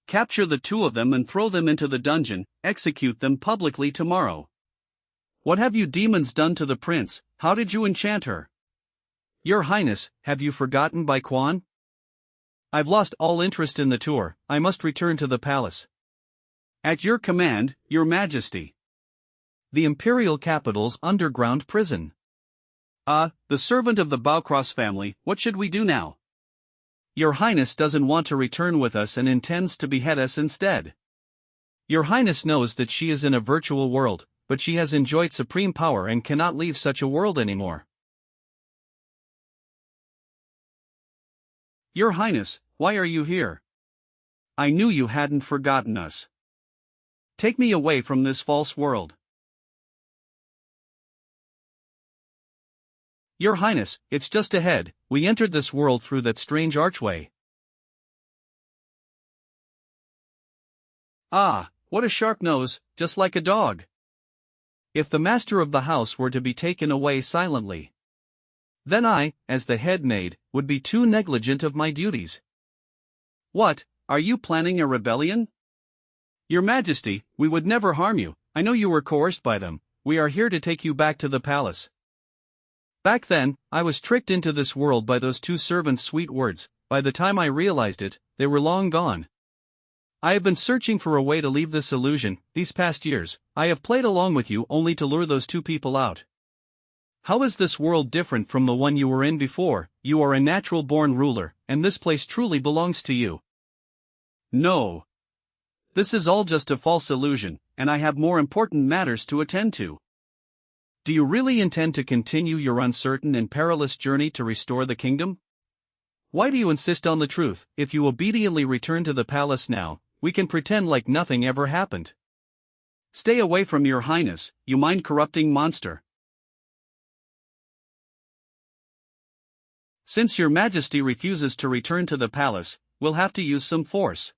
A: Capture the two of them and throw them into the dungeon. Execute them publicly tomorrow. What have you demons done to the prince? How did you enchant her? Your Highness, have you forgotten Bai Quan? I've lost all interest in the tour. I must return to the palace. At your command, Your Majesty. The imperial capital's underground prison. The servant of the Baocross family, what should we do now? Your Highness doesn't want to return with us and intends to behead us instead. Your Highness knows that she is in a virtual world, but she has enjoyed supreme power and cannot leave such a world anymore. Your Highness, why are you here? I knew you hadn't forgotten us. Take me away from this false world. Your Highness, it's just ahead. We entered this world through that strange archway. Ah, what a sharp nose, just like a dog. If the master of the house were to be taken away silently, then I, as the head maid, would be too negligent of my duties. What, are you planning a rebellion? Your Majesty, we would never harm you. I know you were coerced by them. We are here to take you back to the palace. Back then, I was tricked into this world by those two servants' sweet words. By the time I realized it, they were long gone. I have been searching for a way to leave this illusion. These past years, I have played along with you only to lure those two people out. How is this world different from the one you were in before? You are a natural-born ruler, and this place truly belongs to you. No. This is all just a false illusion, and I have more important matters to attend to. Do you really intend to continue your uncertain and perilous journey to restore the kingdom? Why do you insist on the truth? If you obediently return to the palace now, we can pretend like nothing ever happened. Stay away from Your Highness, you mind-corrupting monster. Since Your Majesty refuses to return to the palace, we'll have to use some force.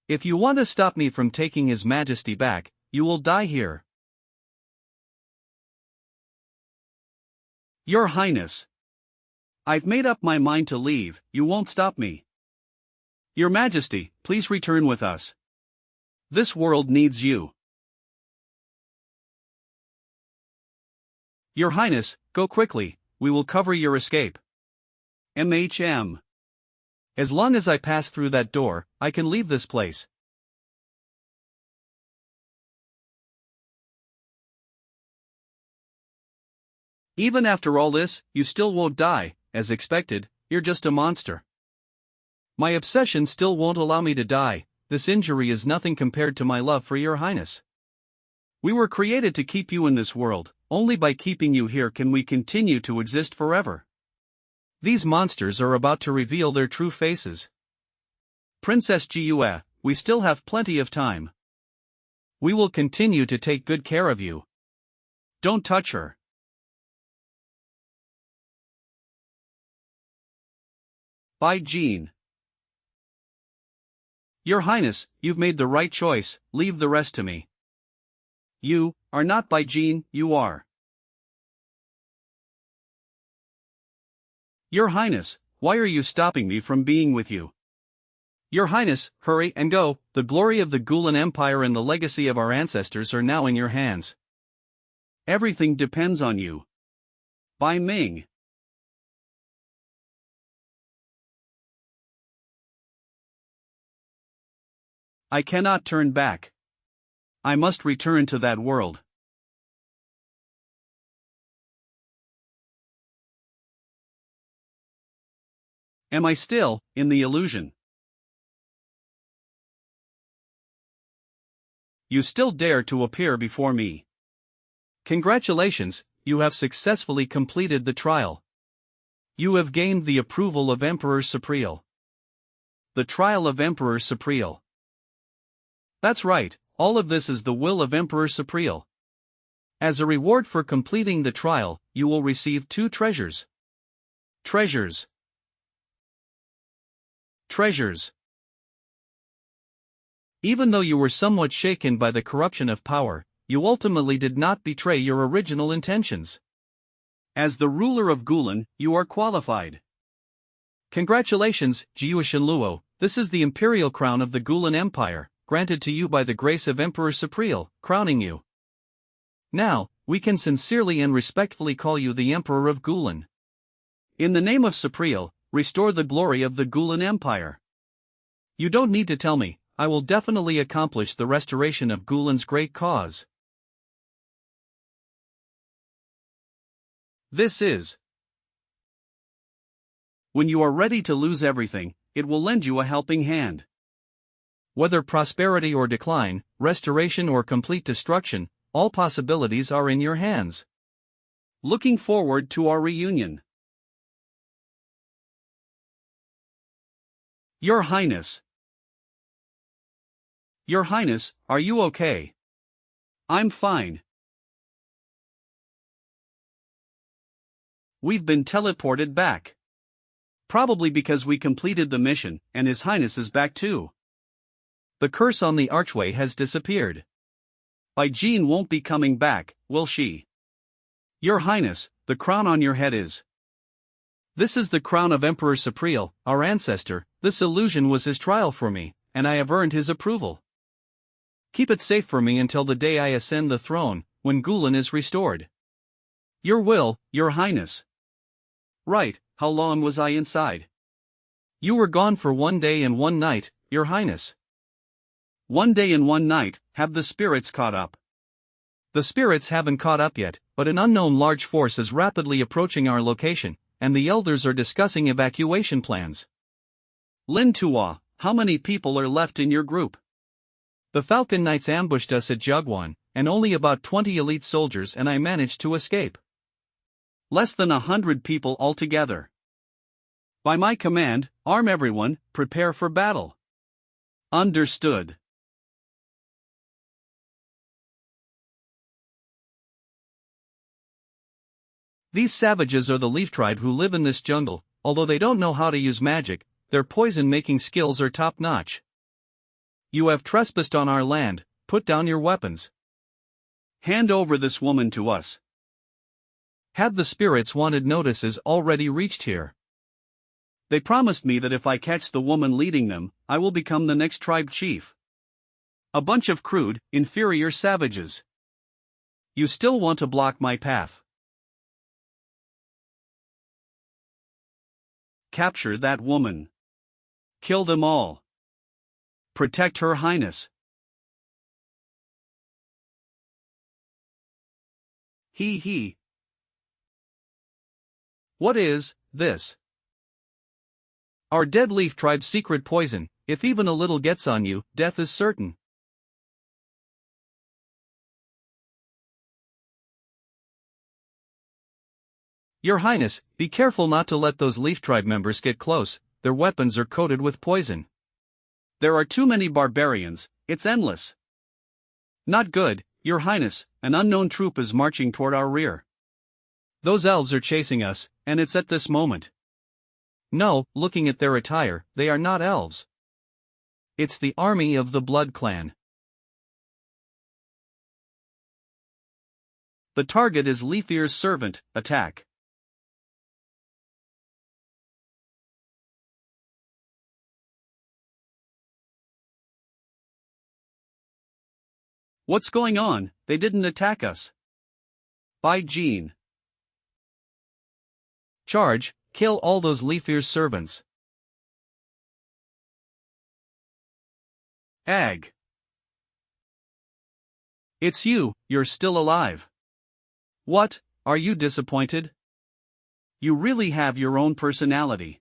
A: If you want to stop me from taking His Majesty back, you will die here. Your Highness. I've made up my mind to leave, you won't stop me. Your Majesty, please return with us. This world needs you. Your Highness, go quickly, we will cover your escape. As long as I pass through that door, I can leave this place. Even after all this, you still won't die, as expected, you're just a monster. My obsession still won't allow me to die, this injury is nothing compared to my love for your Highness. We were created to keep you in this world, only by keeping you here can we continue to exist forever. These monsters are about to reveal their true faces. Princess Jiue, we still have plenty of time. We will continue to take good care of you. Don't touch her. By Jean. Your Highness, you've made the right choice, leave the rest to me. You are not By Jean, you are. Your Highness, why are you stopping me from being with you? Your Highness, hurry and go, the glory of the Gulen Empire and the legacy of our ancestors are now in your hands. Everything depends on you. By Ming. I cannot turn back. I must return to that world. Am I still in the illusion? You still dare to appear before me. Congratulations, you have successfully completed the trial. You have gained the approval of Emperor Supriel. The trial of Emperor Supriel. That's right, all of this is the will of Emperor Supriel. As a reward for completing the trial, you will receive 2 treasures. Treasures. Treasures. Even though you were somewhat shaken by the corruption of power, you ultimately did not betray your original intentions. As the ruler of Gulen, you are qualified. Congratulations, Jiu Shenluo, this is the imperial crown of the Gulen Empire, granted to you by the grace of Emperor Supriel, crowning you. Now, we can sincerely and respectfully call you the Emperor of Gulen. In the name of Supriel, restore the glory of the Gulen Empire. You don't need to tell me, I will definitely accomplish the restoration of Gulen's great cause. This is. When you are ready to lose everything, it will lend you a helping hand. Whether prosperity or decline, restoration or complete destruction, all possibilities are in your hands. Looking forward to our reunion. Your Highness. Your Highness, are you okay? I'm fine. We've been teleported back. Probably because we completed the mission, and His Highness is back too. The curse on the archway has disappeared. By Jean won't be coming back, will she? Your Highness, the crown on your head is. This is the crown of Emperor Supriel, our ancestor. This illusion was his trial for me, and I have earned his approval. Keep it safe for me until the day I ascend the throne, when Gulen is restored. Your will, Your Highness. Right, how long was I inside? You were gone for 1 day and 1 night, Your Highness. 1 day and 1 night, have the spirits caught up? The spirits haven't caught up yet, but an unknown large force is rapidly approaching our location, and the elders are discussing evacuation plans. Lin Tua, how many people are left in your group? The Falcon Knights ambushed us at Jugwan, and only about 20 elite soldiers and I managed to escape. Less than 100 people altogether. By my command, arm everyone, prepare for battle. Understood. These savages are the Leaf Tribe who live in this jungle. Although they don't know how to use magic, their poison-making skills are top-notch. You have trespassed on our land, put down your weapons. Hand over this woman to us. Have the spirits wanted notices already reached here? They promised me that if I catch the woman leading them, I will become the next tribe chief. A bunch of crude, inferior savages. You still want to block my path? Capture that woman. Kill them all. Protect Her Highness. He. What is this? Our dead leaf tribe's secret poison. If even a little gets on you, death is certain. Your Highness, be careful not to let those leaf tribe members get close, their weapons are coated with poison. There are too many barbarians, it's endless. Not good, Your Highness, an unknown troop is marching toward our rear. Those elves are chasing us, and it's at this moment. No, looking at their attire, they are not elves. It's the army of the Blood Clan. The target is Leafear's servant, attack. What's going on? They didn't attack us. By Jean. Charge, kill all those Leafear's servants. Ag. It's you, you're still alive. What, are you disappointed? You really have your own personality.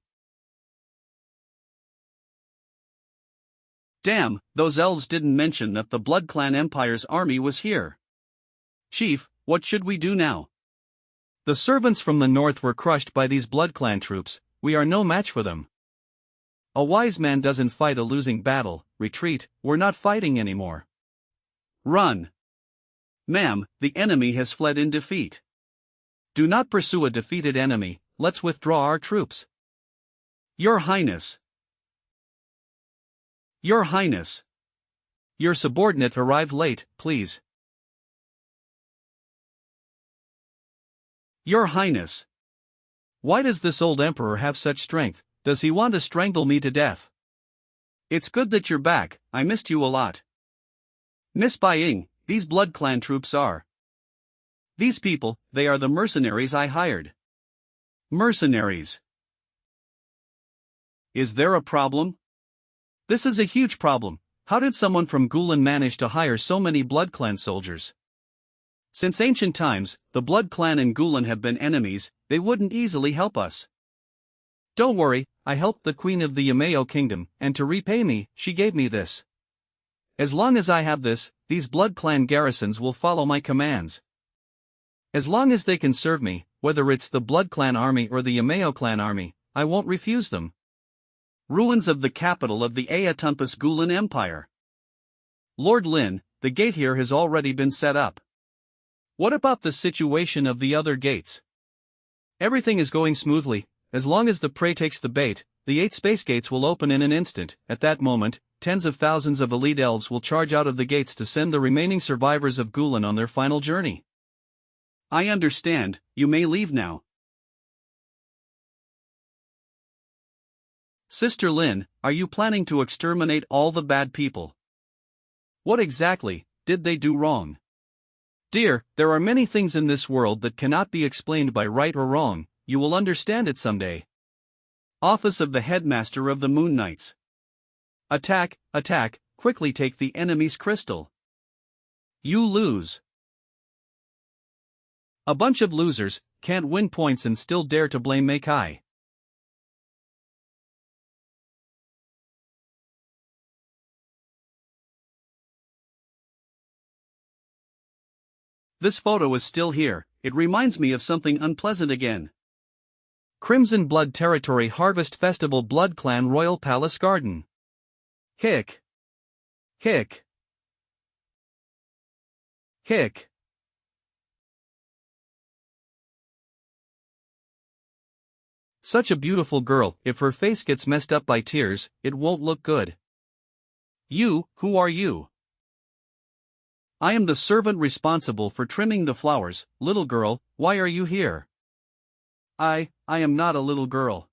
A: Damn, those elves didn't mention that the Blood Clan Empire's army was here. Chief, what should we do now? The servants from the north were crushed by these Blood Clan troops, we are no match for them. A wise man doesn't fight a losing battle, retreat, we're not fighting anymore. Run. Ma'am, the enemy has fled in defeat. Do not pursue a defeated enemy, let's withdraw our troops. Your Highness. Your Highness. Your subordinate arrived late, please. Your Highness. Why does this old emperor have such strength? Does he want to strangle me to death? It's good that you're back, I missed you a lot. Miss Bai Ying, these Blood Clan troops are. These people, they are the mercenaries I hired. Mercenaries. Is there a problem? This is a huge problem. How did someone from Gulen manage to hire so many Blood Clan soldiers? Since ancient times, the Blood Clan and Gulen have been enemies, they wouldn't easily help us. Don't worry, I helped the Queen of the Yameo Kingdom, and to repay me, she gave me this. As long as I have this, these Blood Clan garrisons will follow my commands. As long as they can serve me, whether it's the Blood Clan army or the Yameo Clan army, I won't refuse them. Ruins of the capital of the Ayatunpas Gulen Empire. Lord Lin, the gate here has already been set up. What about the situation of the other gates? Everything is going smoothly, as long as the prey takes the bait, the 8 space gates will open in an instant. At that moment, tens of thousands of elite elves will charge out of the gates to send the remaining survivors of Gulen on their final journey. I understand, you may leave now. Sister Lin, are you planning to exterminate all the bad people? What exactly did they do wrong? Dear, there are many things in this world that cannot be explained by right or wrong, you will understand it someday. Office of the Headmaster of the Moon Knights. Attack, attack, quickly take the enemy's crystal. You lose. A bunch of losers, can't win points and still dare to blame Meikai. This photo is still here, it reminds me of something unpleasant again. Crimson Blood Territory Harvest Festival Blood Clan Royal Palace Garden. Hick. Hick. Hick. Such a beautiful girl, if her face gets messed up by tears, it won't look good. You, who are you? I am the servant responsible for trimming the flowers. Little girl, why are you here? I am not a little girl.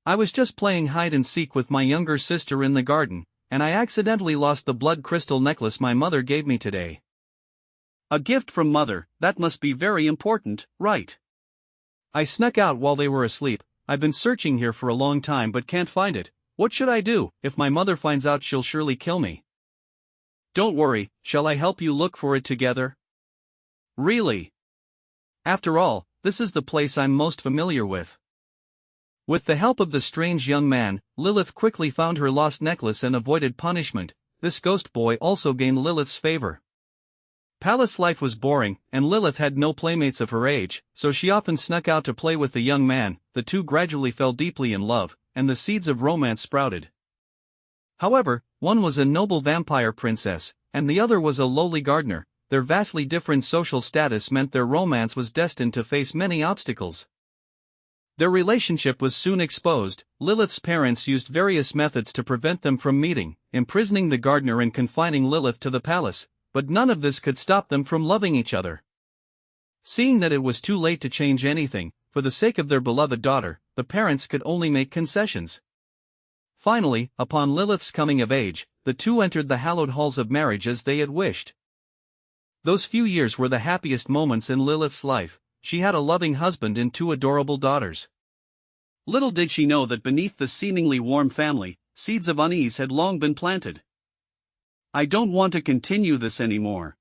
A: I was just playing hide and seek with my younger sister in the garden, and I accidentally lost the blood crystal necklace my mother gave me today. A gift from mother, that must be very important, right? I snuck out while they were asleep. I've been searching here for a long time but can't find it. What should I do? If my mother finds out, she'll surely kill me. Don't worry, shall I help you look for it together? Really? After all, this is the place I'm most familiar with. With the help of the strange young man, Lilith quickly found her lost necklace and avoided punishment. This ghost boy also gained Lilith's favor. Palace life was boring, and Lilith had no playmates of her age, so she often snuck out to play with the young man. The two gradually fell deeply in love, and the seeds of romance sprouted. However, one was a noble vampire princess, and the other was a lowly gardener. Their vastly different social status meant their romance was destined to face many obstacles. Their relationship was soon exposed. Lilith's parents used various methods to prevent them from meeting, imprisoning the gardener and confining Lilith to the palace, but none of this could stop them from loving each other. Seeing that it was too late to change anything, for the sake of their beloved daughter, the parents could only make concessions. Finally, upon Lilith's coming of age, the two entered the hallowed halls of marriage as they had wished. Those few years were the happiest moments in Lilith's life. She had a loving husband and two adorable daughters. Little did she know that beneath the seemingly warm family, seeds of unease had long been planted. I don't want to continue this anymore.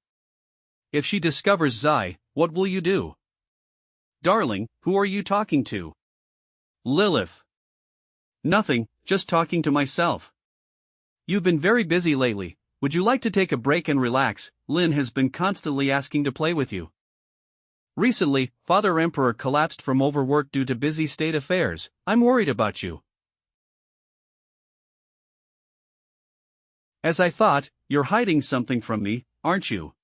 A: If she discovers Zai, what will you do? Darling, who are you talking to? Lilith. Nothing, just talking to myself. You've been very busy lately. Would you like to take a break and relax? Lin has been constantly asking to play with you. Recently, Father Emperor collapsed from overwork due to busy state affairs. I'm worried about you. As I thought, you're hiding something from me, aren't you?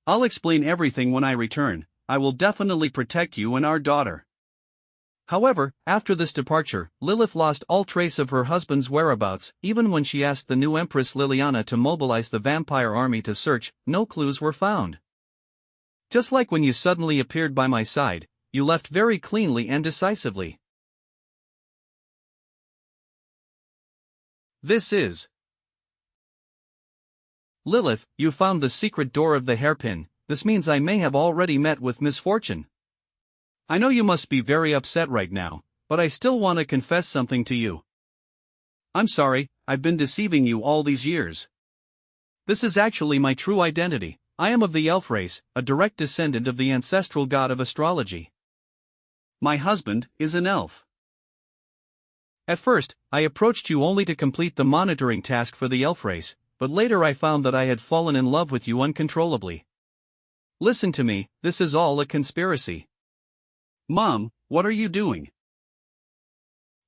A: I'll explain everything when I return. I will definitely protect you and our daughter. However, after this departure, Lilith lost all trace of her husband's whereabouts. Even when she asked the new Empress Liliana to mobilize the vampire army to search, no clues were found. Just like when you suddenly appeared by my side, you left very cleanly and decisively. This is Lilith, you found the secret door of the hairpin. This means I may have already met with misfortune. I know you must be very upset right now, but I still want to confess something to you. I'm sorry, I've been deceiving you all these years. This is actually my true identity. I am of the elf race, a direct descendant of the ancestral god of astrology. My husband is an elf. At first, I approached you only to complete the monitoring task for the elf race, but later I found that I had fallen in love with you uncontrollably. Listen to me, this is all a conspiracy. Mom, what are you doing?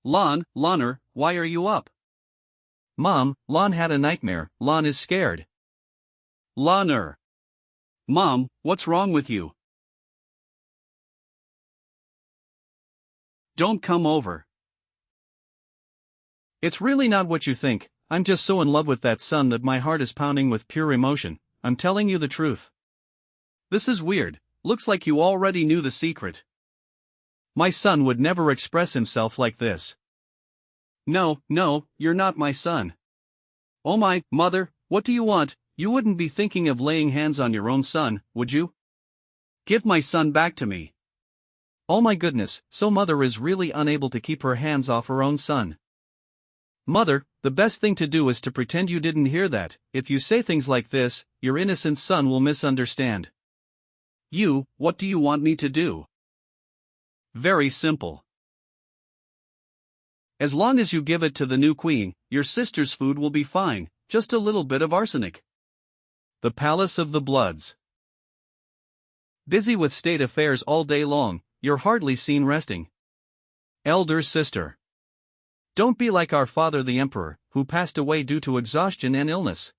A: Lon, why are you up? Mom, Lon had a nightmare. Lon is scared. Lonner. Mom, what's wrong with you? Don't come over. It's really not what you think. I'm just so in love with that son that my heart is pounding with pure emotion. I'm telling you the truth. This is weird. Looks like you already knew the secret. My son would never express himself like this. No, you're not my son. Oh my, mother, what do you want? You wouldn't be thinking of laying hands on your own son, would you? Give my son back to me. Oh my goodness, so mother is really unable to keep her hands off her own son. Mother, the best thing to do is to pretend you didn't hear that. If you say things like this, your innocent son will misunderstand. What do you want me to do? Very simple. As long as you give it to the new queen, your sister's food will be fine, just a little bit of arsenic. The Palace of the Bloods. Busy with state affairs all day long, you're hardly seen resting. Elder sister. Don't be like our father the emperor, who passed away due to exhaustion and illness.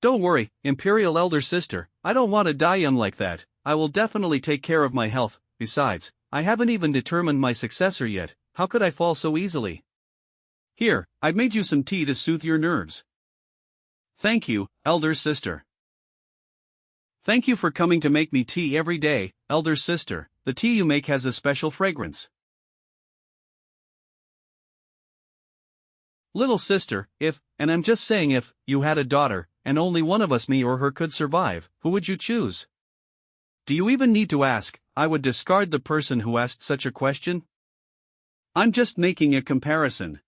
A: Don't worry, imperial elder sister, I don't want to die young like that. I will definitely take care of my health. Besides, I haven't even determined my successor yet. How could I fall so easily? Here, I've made you some tea to soothe your nerves. Thank you, elder sister. Thank you for coming to make me tea every day, elder sister. The tea you make has a special fragrance. Little sister, and I'm just saying if, you had a daughter, and only one of us, me or her, could survive, who would you choose? Do you even need to ask? I would discard the person who asked such a question. I'm just making a comparison.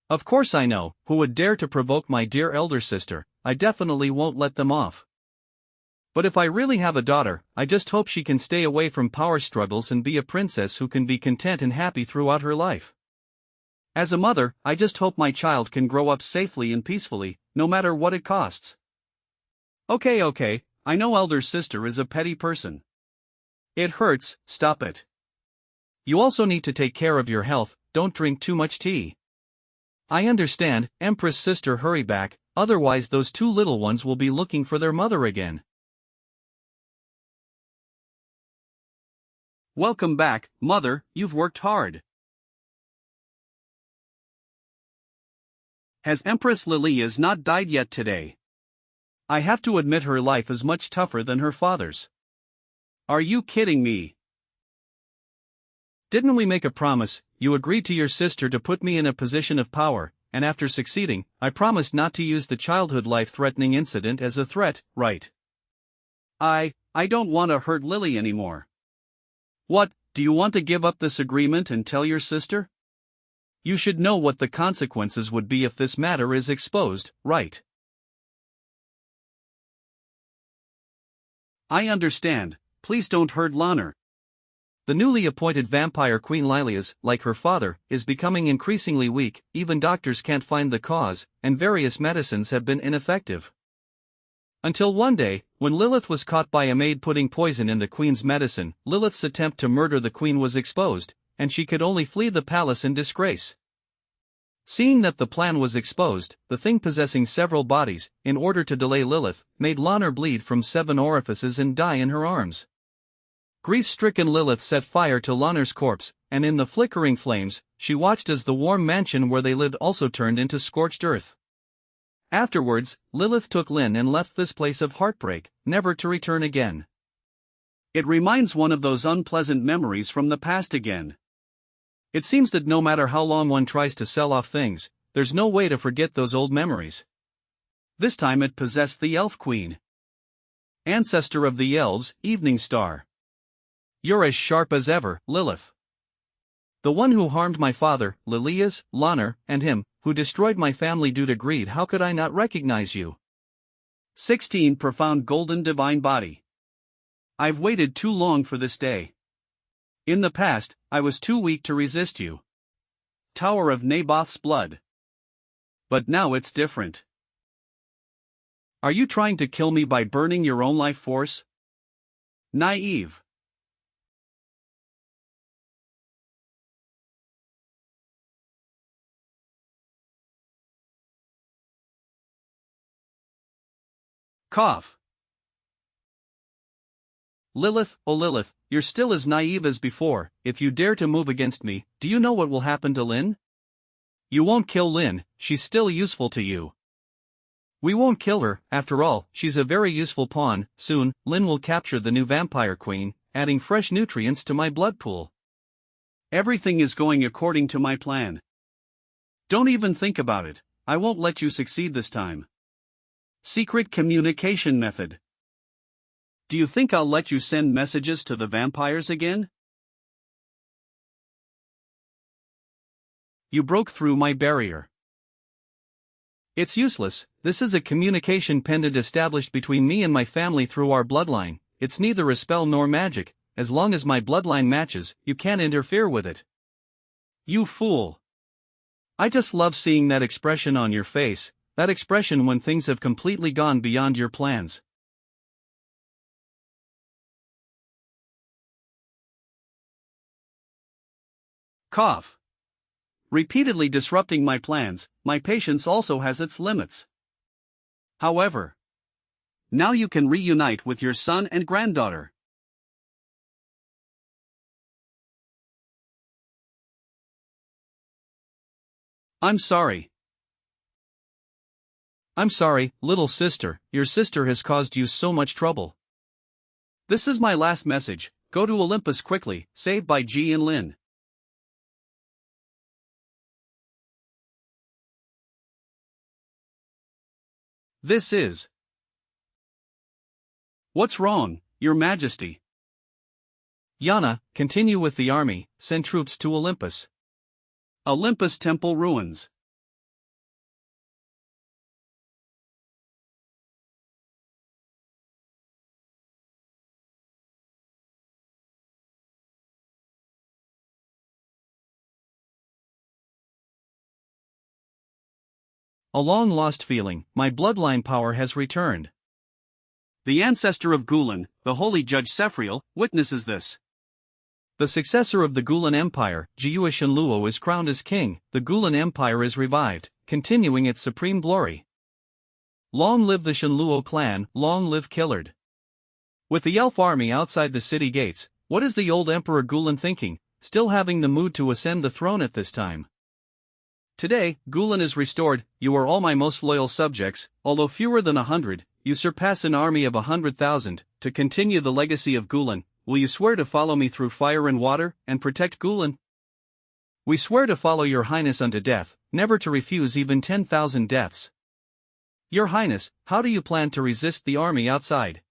A: Of course I know, who would dare to provoke my dear elder sister. I definitely won't let them off. But if I really have a daughter, I just hope she can stay away from power struggles and be a princess who can be content and happy throughout her life. As a mother, I just hope my child can grow up safely and peacefully, no matter what it costs. Okay, I know elder sister is a petty person. It hurts, stop it. You also need to take care of your health, don't drink too much tea. I understand, Empress sister, hurry back, otherwise those two little ones will be looking for their mother again. Welcome back, mother, you've worked hard. Has Empress Lilia's not died yet today? I have to admit her life is much tougher than her father's. Are you kidding me? Didn't we make a promise? You agreed to your sister to put me in a position of power, and after succeeding, I promised not to use the childhood life-threatening incident as a threat, right? I don't want to hurt Lily anymore. What, do you want to give up this agreement and tell your sister? You should know what the consequences would be if this matter is exposed, right? I understand, please don't hurt Lanner. The newly appointed vampire queen Lilias, like her father, is becoming increasingly weak, even doctors can't find the cause, and various medicines have been ineffective. Until one day, when Lilith was caught by a maid putting poison in the queen's medicine, Lilith's attempt to murder the queen was exposed, and she could only flee the palace in disgrace. Seeing that the plan was exposed, the thing possessing several bodies, in order to delay Lilith, made Lanner bleed from 7 orifices and die in her arms. Grief-stricken Lilith set fire to Lanner's corpse, and in the flickering flames, she watched as the warm mansion where they lived also turned into scorched earth. Afterwards, Lilith took Lynn and left this place of heartbreak, never to return again. It reminds one of those unpleasant memories from the past again. It seems that no matter how long one tries to sell off things, there's no way to forget those old memories. This time it possessed the Elf Queen. Ancestor of the elves, Evening Star. You're as sharp as ever, Lilith. The one who harmed my father, Lilias, Lanner, and him, who destroyed my family due to greed. How could I not recognize you? 16 Profound Golden Divine Body. I've waited too long for this day. In the past, I was too weak to resist you. Tower of Naboth's Blood. But now it's different. Are you trying to kill me by burning your own life force? Naive. Cough. Lilith, oh Lilith, you're still as naive as before. If you dare to move against me, do you know what will happen to Lynn? You won't kill Lynn, she's still useful to you. We won't kill her, after all, she's a very useful pawn. Soon, Lynn will capture the new vampire queen, adding fresh nutrients to my blood pool. Everything is going according to my plan. Don't even think about it, I won't let you succeed this time. Secret communication method. Do you think I'll let you send messages to the vampires again? You broke through my barrier. It's useless. This is a communication pendant established between me and my family through our bloodline. It's neither a spell nor magic. As long as my bloodline matches, you can't interfere with it. You fool. I just love seeing that expression on your face, that expression when things have completely gone beyond your plans. Cough. Repeatedly disrupting my plans, my patience also has its limits. However, now you can reunite with your son and granddaughter. I'm sorry. I'm sorry, little sister, your sister has caused you so much trouble. This is my last message, go to Olympus quickly, saved by Ji and Lin. This is... What's wrong, Your Majesty? Yana, continue with the army, send troops to Olympus. Olympus Temple ruins. A long-lost feeling, my bloodline power has returned. The ancestor of Gulen, the holy judge Sephriel, witnesses this. The successor of the Gulen Empire, Jiyu Shenluo, is crowned as king, the Gulen Empire is revived, continuing its supreme glory. Long live the Shenluo clan, long live Killard. With the elf army outside the city gates, what is the old Emperor Gulen thinking, still having the mood to ascend the throne at this time? Today, Gulen is restored, you are all my most loyal subjects, although fewer than 100, you surpass an army of 100,000, to continue the legacy of Gulen, will you swear to follow me through fire and water, and protect Gulen? We swear to follow your highness unto death, never to refuse even 10,000 deaths. Your highness, how do you plan to resist the army outside?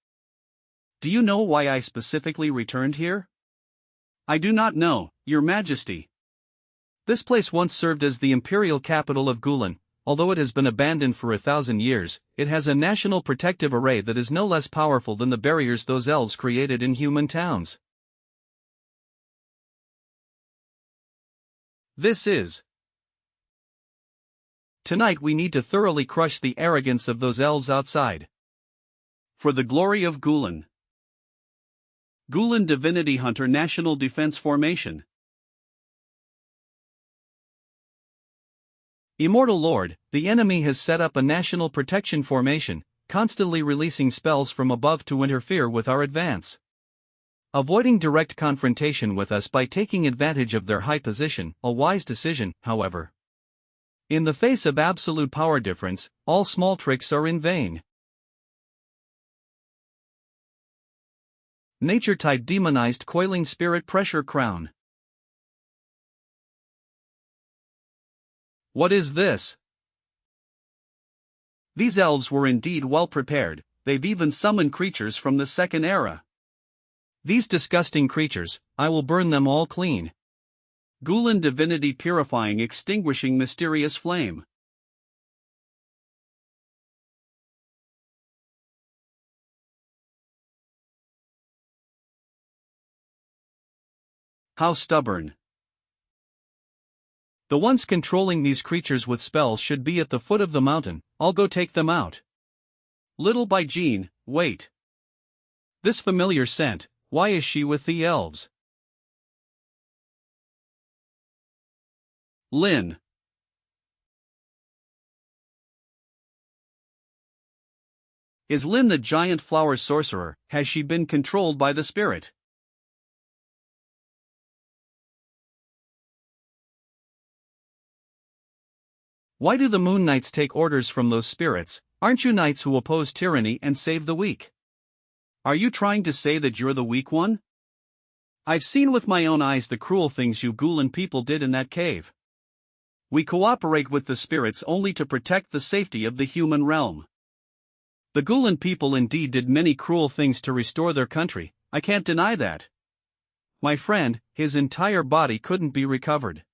A: Do you know why I specifically returned here? I do not know, Your Majesty. This place once served as the imperial capital of Gulen. Although it has been abandoned for 1,000 years, it has a national protective array that is no less powerful than the barriers those elves created in human towns. This is... Tonight we need to thoroughly crush the arrogance of those elves outside. For the glory of Gulen. Gulen Divinity Hunter National Defense Formation. Immortal Lord, the enemy has set up a national protection formation, constantly releasing spells from above to interfere with our advance. Avoiding direct confrontation with us by taking advantage of their high position, a wise decision, however. In the face of absolute power difference, all small tricks are in vain. Nature-type demonized coiling spirit pressure crown. What is this? These elves were indeed well prepared, they've even summoned creatures from the Second Era. These disgusting creatures, I will burn them all clean. Gulen Divinity Purifying Extinguishing Mysterious Flame. How stubborn. The ones controlling these creatures with spells should be at the foot of the mountain, I'll go take them out. Little by Jean, wait. This familiar scent, why is she with the elves? Lin. Is Lin the giant flower sorcerer, has she been controlled by the spirit? Why do the Moon Knights take orders from those spirits? Aren't you knights who oppose tyranny and save the weak? Are you trying to say that you're the weak one? I've seen with my own eyes the cruel things you Gulen people did in that cave. We cooperate with the spirits only to protect the safety of the human realm. The Gulen people indeed did many cruel things to restore their country, I can't deny that. My friend, his entire body couldn't be recovered.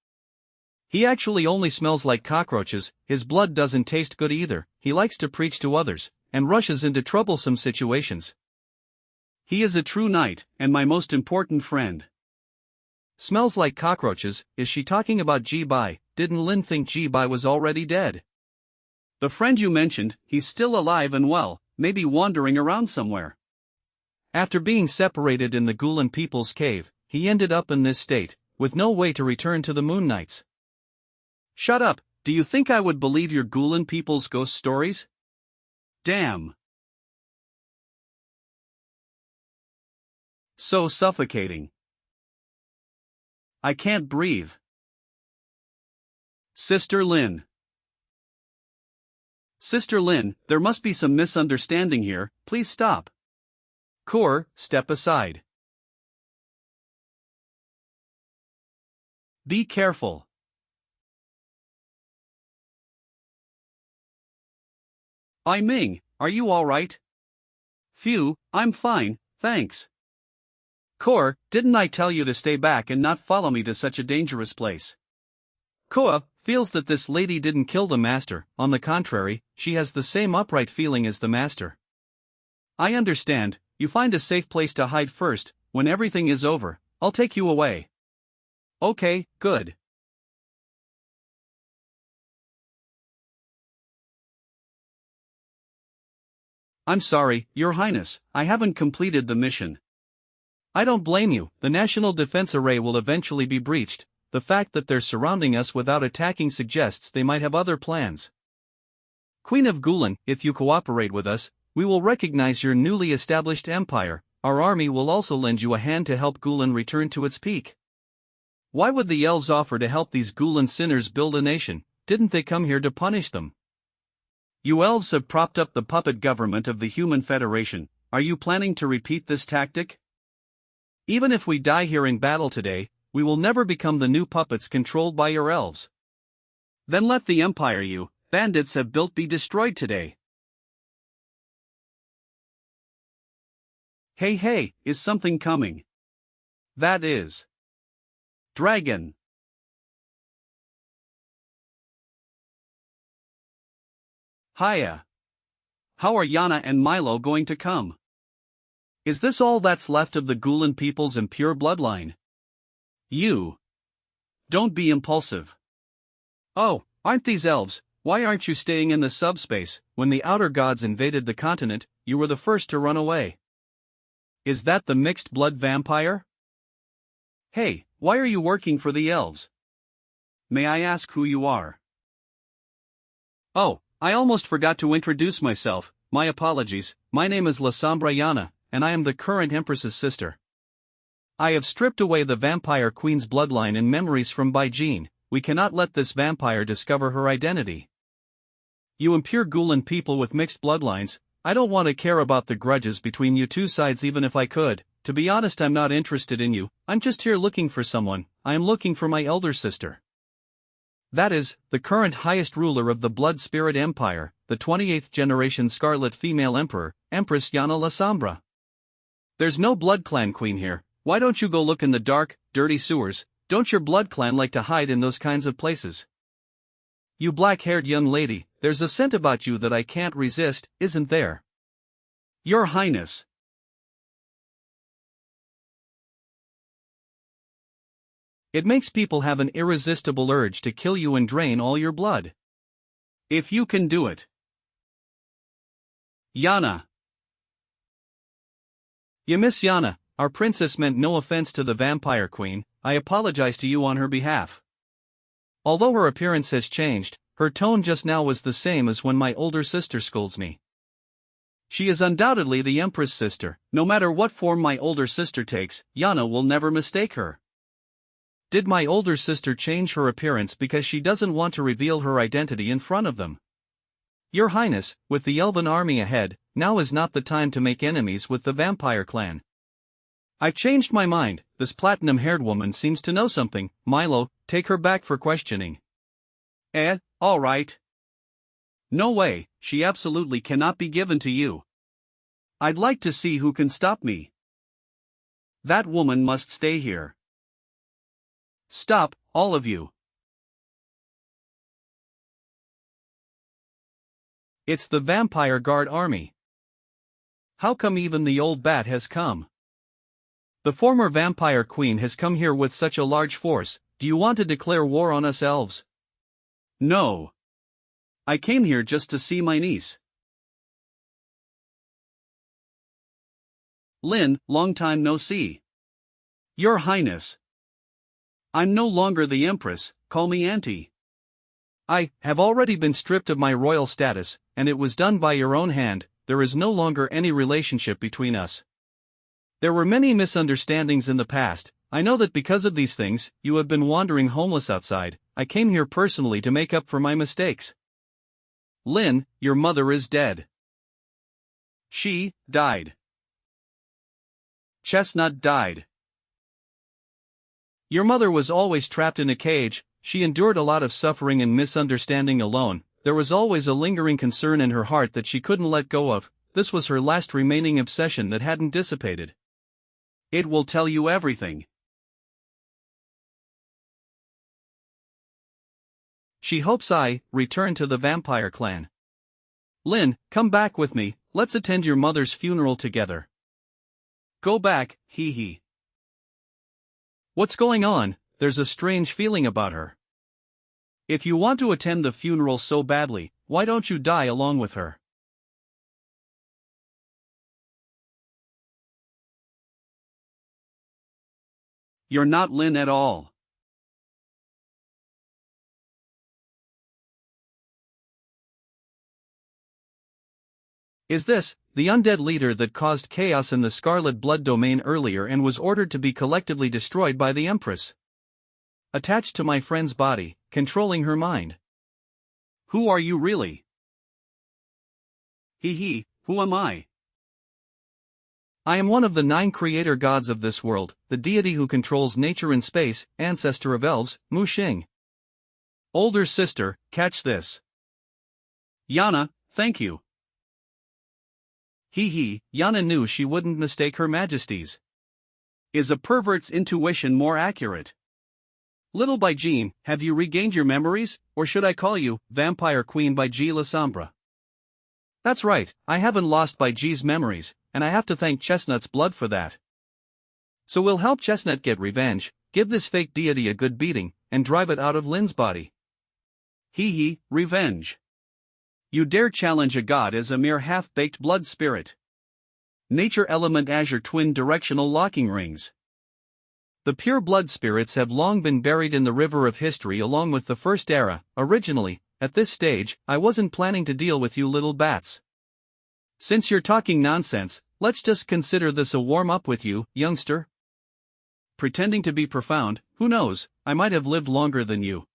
A: He actually only smells like cockroaches, his blood doesn't taste good either, he likes to preach to others, and rushes into troublesome situations. He is a true knight, and my most important friend. Smells like cockroaches, is she talking about Ji Bai? Didn't Lin think Ji Bai was already dead? The friend you mentioned, he's still alive and well, maybe wandering around somewhere. After being separated in the Gulen people's cave, he ended up in this state, with no way to return to the Moon Knights. Shut up, do you think I would believe your Gulen people's ghost stories? Damn. So suffocating. I can't breathe. Sister Lin. Sister Lin, there must be some misunderstanding here, please stop. Kur, step aside. Be careful. I Ming, are you alright? Phew, I'm fine, thanks. Kur, didn't I tell you to stay back and not follow me to such a dangerous place? Koa feels that this lady didn't kill the master, on the contrary, she has the same upright feeling as the master. I understand, you find a safe place to hide first, when everything is over, I'll take you away. Okay, good. I'm sorry, Your Highness, I haven't completed the mission. I don't blame you, the National Defense Array will eventually be breached. The fact that they're surrounding us without attacking suggests they might have other plans. Queen of Gulen, if you cooperate with us, we will recognize your newly established empire. Our army will also lend you a hand to help Gulen return to its peak. Why would the elves offer to help these Gulen sinners build a nation? Didn't they come here to punish them? You elves have propped up the puppet government of the Human Federation. Are you planning to repeat this tactic? Even if we die here in battle today, we will never become the new puppets controlled by your elves. Then let the empire you, bandits have built be destroyed today. Hey, is something coming? That is. Dragon. Hiya. How are Yana and Milo going to come? Is this all that's left of the Gulen people's impure bloodline? You. Don't be impulsive. Oh, aren't these elves? Why aren't you staying in the subspace? When the outer gods invaded the continent, you were the first to run away. Is that the mixed blood vampire? Hey, why are you working for the elves? May I ask who you are? Oh, I almost forgot to introduce myself, my apologies. My name is La Sombra Yana, and I am the current Empress's sister. I have stripped away the vampire queen's bloodline and memories from Baijin. We cannot let this vampire discover her identity. You impure Gulen people with mixed bloodlines, I don't want to care about the grudges between you two sides even if I could. To be honest, I'm not interested in you, I'm just here looking for someone. I am looking for my elder sister. That is, the current highest ruler of the Blood Spirit Empire, the 28th generation Scarlet female emperor, Empress Yana La Sombra. There's no blood clan queen here. Why don't you go look in the dark, dirty sewers? Don't your blood clan like to hide in those kinds of places? You black-haired young lady, there's a scent about you that I can't resist, isn't there? Your Highness. It makes people have an irresistible urge to kill you and drain all your blood. If you can do it. Yana. You Miss Yana, our princess meant no offense to the vampire queen, I apologize to you on her behalf. Although her appearance has changed, her tone just now was the same as when my older sister scolds me. She is undoubtedly the Empress sister. No matter what form my older sister takes, Yana will never mistake her. Did my older sister change her appearance because she doesn't want to reveal her identity in front of them? Your Highness, with the elven army ahead, now is not the time to make enemies with the vampire clan. I've changed my mind. This platinum-haired woman seems to know something. Milo, take her back for questioning. All right. No way, she absolutely cannot be given to you. I'd like to see who can stop me. That woman must stay here. Stop, all of you. It's the Vampire Guard army. How come even the old bat has come? The former vampire queen has come here with such a large force. Do you want to declare war on us elves? No. I came here just to see my niece. Lin, long time no see. Your Highness. I'm no longer the Empress, call me Auntie. I have already been stripped of my royal status, and it was done by your own hand. There is no longer any relationship between us. There were many misunderstandings in the past. I know that because of these things, you have been wandering homeless outside. I came here personally to make up for my mistakes. Lin, your mother is dead. She died. Chestnut died. Your mother was always trapped in a cage. She endured a lot of suffering and misunderstanding alone. There was always a lingering concern in her heart that she couldn't let go of. This was her last remaining obsession that hadn't dissipated. It will tell you everything. She hopes I return to the vampire clan. Lin, come back with me, let's attend your mother's funeral together. Go back, hee hee. What's going on? There's a strange feeling about her. If you want to attend the funeral so badly, why don't you die along with her? You're not Lin at all. Is this the undead leader that caused chaos in the Scarlet Blood domain earlier and was ordered to be collectively destroyed by the Empress? Attached to my friend's body, controlling her mind. Who are you really? Hee hee, who am I? I am one of the 9 creator gods of this world, the deity who controls nature and space, ancestor of elves, Mu Xing. Older sister, catch this. Yana, thank you. Hee hee, Yana knew she wouldn't mistake her majesties. Is a pervert's intuition more accurate? Little by Jean, have you regained your memories, or should I call you, Vampire Queen by G. La Sombra? That's right, I haven't lost by G's memories, and I have to thank Chestnut's blood for that. So we'll help Chestnut get revenge, give this fake deity a good beating, and drive it out of Lin's body. Hee hee, revenge. You dare challenge a god as a mere half-baked blood spirit. Nature element Azure twin directional locking rings. The pure blood spirits have long been buried in the river of history along with the first era. Originally, at this stage, I wasn't planning to deal with you little bats. Since you're talking nonsense, let's just consider this a warm-up with you, youngster. Pretending to be profound, who knows, I might have lived longer than you.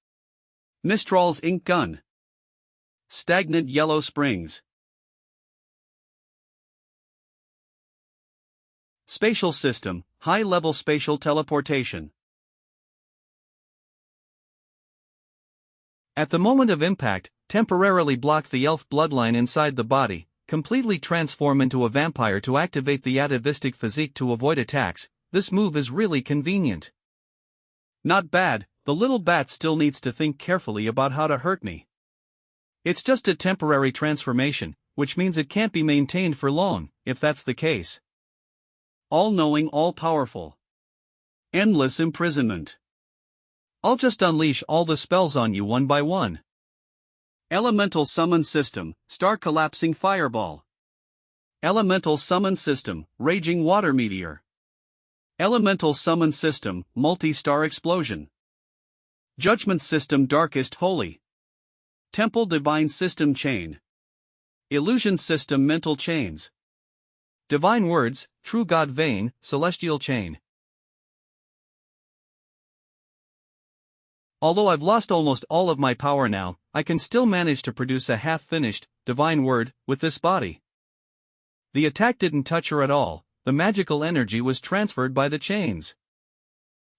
A: Mistral's ink gun. Stagnant yellow springs. Spatial system, high-level spatial teleportation. At the moment of impact, temporarily block the elf bloodline inside the body, completely transform into a vampire to activate the atavistic physique to avoid attacks. This move is really convenient. Not bad, the little bat still needs to think carefully about how to hurt me. It's just a temporary transformation, which means it can't be maintained for long, if that's the case. All-knowing, all-powerful. Endless imprisonment. I'll just unleash all the spells on you one by one. Elemental summon system, star collapsing fireball. Elemental summon system, raging water meteor. Elemental summon system, multi-star explosion. Judgment system darkest holy. Temple divine system chain. Illusion system mental chains. Divine words, true God vein, celestial chain. Although I've lost almost all of my power now, I can still manage to produce a half-finished, divine word, with this body. The attack didn't touch her at all, the magical energy was transferred by the chains.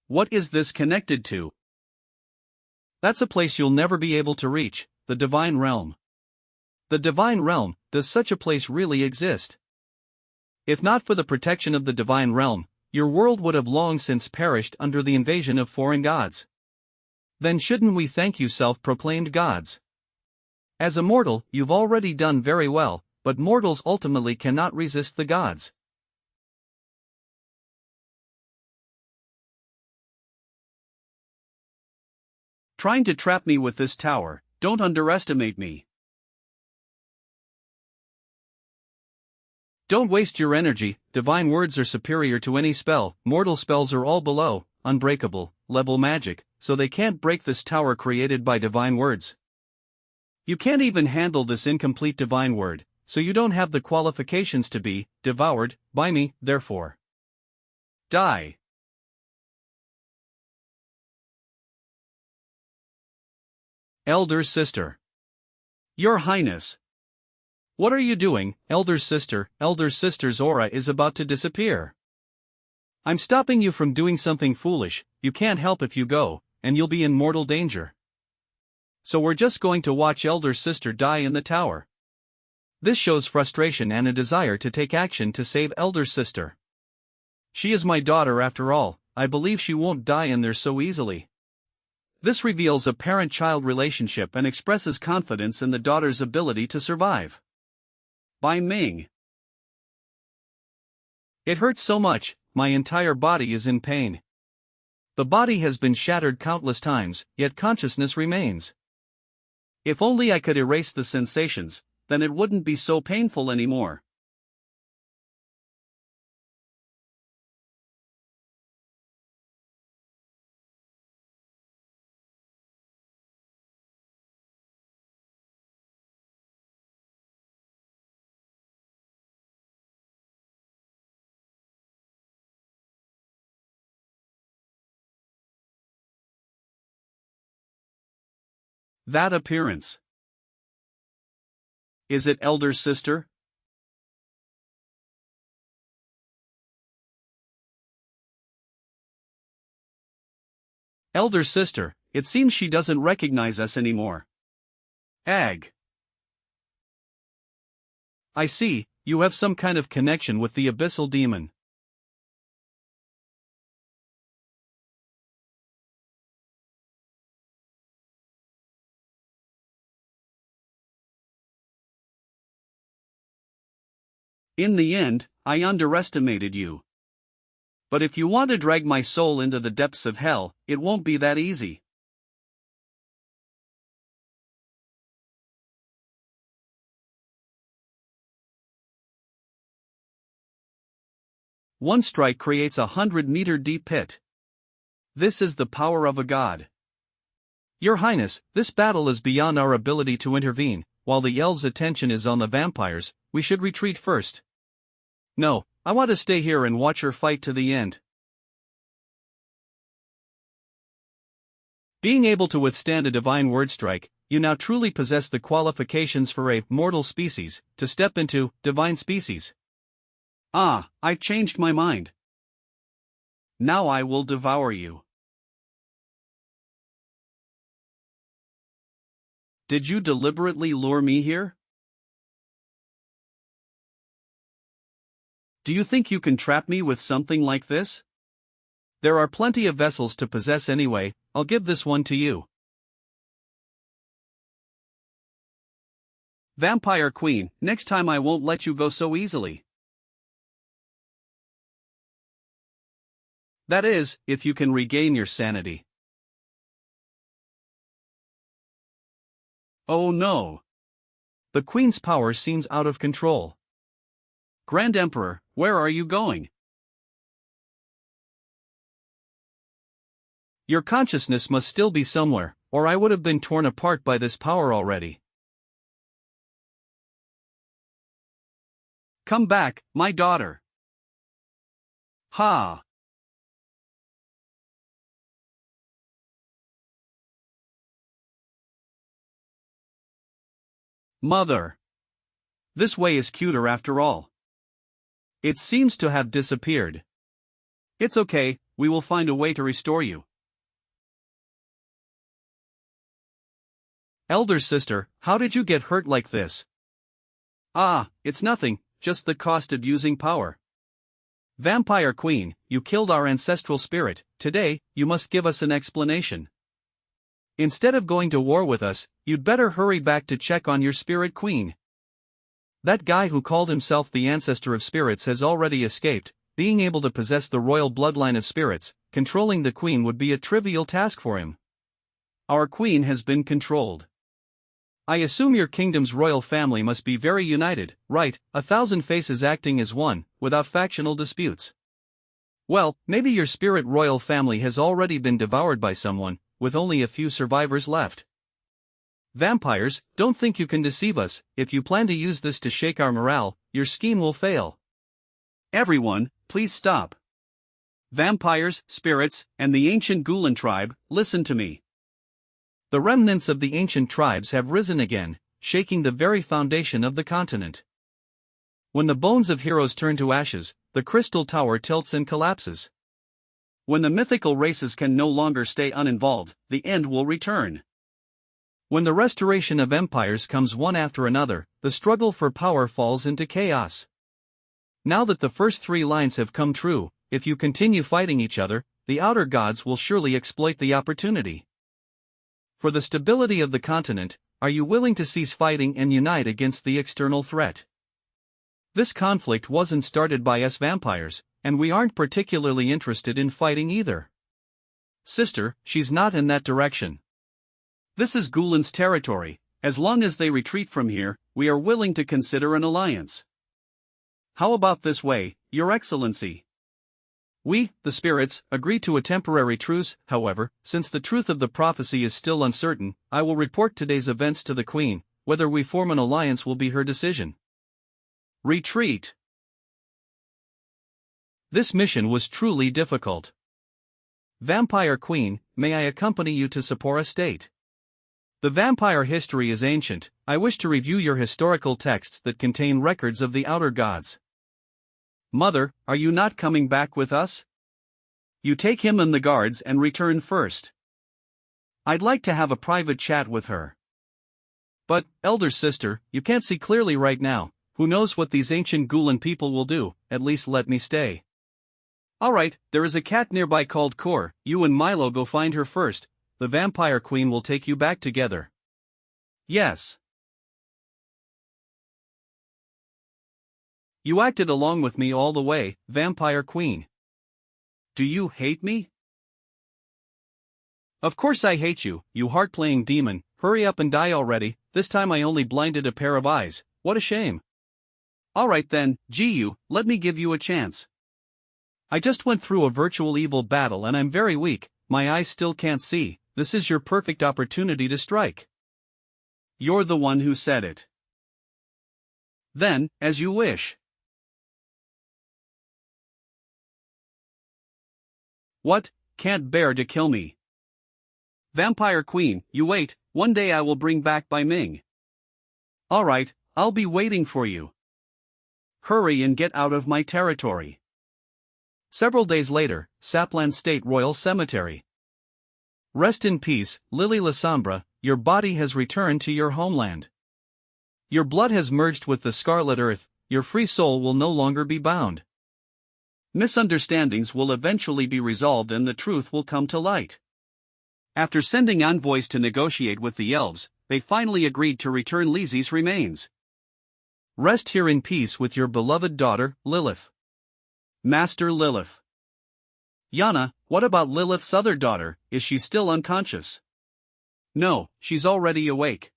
A: What is this connected to? That's a place you'll never be able to reach, the divine realm. The divine realm, does such a place really exist? If not for the protection of the divine realm, your world would have long since perished under the invasion of foreign gods. Then shouldn't we thank you self-proclaimed gods? As a mortal, you've already done very well, but mortals ultimately cannot resist the gods. Trying to trap me with this tower, don't underestimate me. Don't waste your energy, divine words are superior to any spell, mortal spells are all below, unbreakable, level magic, so they can't break this tower created by divine words. You can't even handle this incomplete divine word, so you don't have the qualifications to be devoured by me, therefore. Die. Elder Sister. Your Highness. What are you doing, Elder Sister? Elder Sister's aura is about to disappear. I'm stopping you from doing something foolish. You can't help if you go, and you'll be in mortal danger. So we're just going to watch elder sister die in the tower. This shows frustration and a desire to take action to save elder sister. She is my daughter after all. I believe she won't die in there so easily. This reveals a parent-child relationship and expresses confidence in the daughter's ability to survive. By Ming. It hurts so much, my entire body is in pain. The body has been shattered countless times, yet consciousness remains. If only I could erase the sensations, then it wouldn't be so painful anymore. That appearance. Is it elder sister? Elder sister, it seems she doesn't recognize us anymore. Ag. I see, you have some kind of connection with the abyssal demon. In the end, I underestimated you. But if you want to drag my soul into the depths of hell, it won't be that easy. One strike creates a 100-meter deep pit. This is the power of a god. Your Highness, this battle is beyond our ability to intervene. While the elves' attention is on the vampires, we should retreat first. No, I want to stay here and watch her fight to the end. Being able to withstand a divine word strike, you now truly possess the qualifications for a mortal species to step into divine species. Ah, I've changed my mind. Now I will devour you. Did you deliberately lure me here? Do you think you can trap me with something like this? There are plenty of vessels to possess anyway. I'll give this one to you. Vampire Queen, next time I won't let you go so easily. That is, if you can regain your sanity. Oh no! The Queen's power seems out of control. Grand Emperor, where are you going? Your consciousness must still be somewhere, or I would have been torn apart by this power already. Come back, my daughter. Ha! Mother. This way is cuter after all. It seems to have disappeared. It's okay, we will find a way to restore you. Elder sister, how did you get hurt like this? Ah, it's nothing, just the cost of using power. Vampire Queen, you killed our ancestral spirit. Today, you must give us an explanation. Instead of going to war with us, you'd better hurry back to check on your spirit queen. That guy who called himself the ancestor of spirits has already escaped. Being able to possess the royal bloodline of spirits, controlling the queen would be a trivial task for him. Our queen has been controlled. I assume your kingdom's royal family must be very united, right? 1,000 faces acting as one, without factional disputes. Well, maybe your spirit royal family has already been devoured by someone, with only a few survivors left. Vampires, don't think you can deceive us. If you plan to use this to shake our morale, your scheme will fail. Everyone, please stop. Vampires, spirits, and the ancient Gulen tribe, listen to me. The remnants of the ancient tribes have risen again, shaking the very foundation of the continent. When the bones of heroes turn to ashes, the crystal tower tilts and collapses. When the mythical races can no longer stay uninvolved, the end will return. When the restoration of empires comes one after another, the struggle for power falls into chaos. Now that the first three lines have come true, if you continue fighting each other, the outer gods will surely exploit the opportunity. For the stability of the continent, are you willing to cease fighting and unite against the external threat? This conflict wasn't started by us vampires, and we aren't particularly interested in fighting either. Sister, she's not in that direction. This is Gulen's territory. As long as they retreat from here, we are willing to consider an alliance. How about this way, Your Excellency? We, the spirits, agree to a temporary truce. However, since the truth of the prophecy is still uncertain, I will report today's events to the Queen. Whether we form an alliance will be her decision. Retreat. This mission was truly difficult. Vampire Queen, may I accompany you to Sapporo State? The vampire history is ancient. I wish to review your historical texts that contain records of the outer gods. Mother, are you not coming back with us? You take him and the guards and return first. I'd like to have a private chat with her. But, elder sister, you can't see clearly right now. Who knows what these ancient Gulen people will do? At least let me stay. Alright, there is a cat nearby called Kor. You and Milo go find her first. The vampire queen will take you back together. Yes. You acted along with me all the way, vampire queen. Do you hate me? Of course I hate you, you heart-playing demon. Hurry up and die already. This time I only blinded a pair of eyes. What a shame. Alright then, Jiyu, let me give you a chance. I just went through a virtual evil battle and I'm very weak. My eyes still can't see. This is your perfect opportunity to strike. You're the one who said it. Then, as you wish. What? Can't bear to kill me. Vampire Queen, you wait, one day I will bring back Bai Ming. Alright, I'll be waiting for you. Hurry and get out of my territory. Several days later, Sapland State Royal Cemetery. Rest in peace, Lily Lasombra, your body has returned to your homeland. Your blood has merged with the scarlet earth, your free soul will no longer be bound. Misunderstandings will eventually be resolved and the truth will come to light. After sending envoys to negotiate with the elves, they finally agreed to return Lizzie's remains. Rest here in peace with your beloved daughter, Lilith. Master Lilith. Yana, what about Lilith's other daughter? Is she still unconscious? No, she's already awake.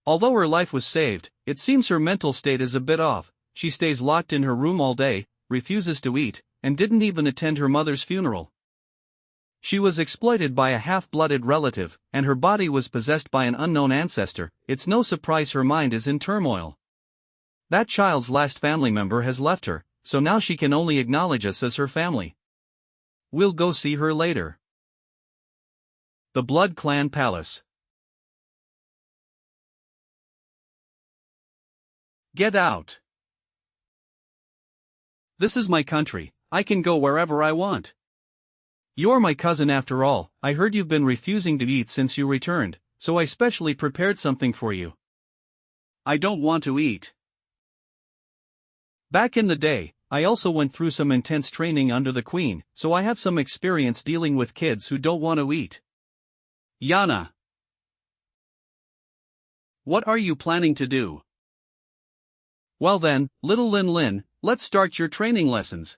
A: Although her life was saved, it seems her mental state is a bit off. She stays locked in her room all day, refuses to eat, and didn't even attend her mother's funeral. She was exploited by a half-blooded relative, and her body was possessed by an unknown ancestor. It's no surprise her mind is in turmoil. That child's last family member has left her, so now she can only acknowledge us as her family. We'll go see her later. The Blood Clan Palace. Get out. This is my country, I can go wherever I want. You're my cousin after all. I heard you've been refusing to eat since you returned, so I specially prepared something for you. I don't want to eat. Back in the day, I also went through some intense training under the Queen, so I have some experience dealing with kids who don't want to eat. Yana. What are you planning to do? Well then, little Lin Lin, let's start your training lessons.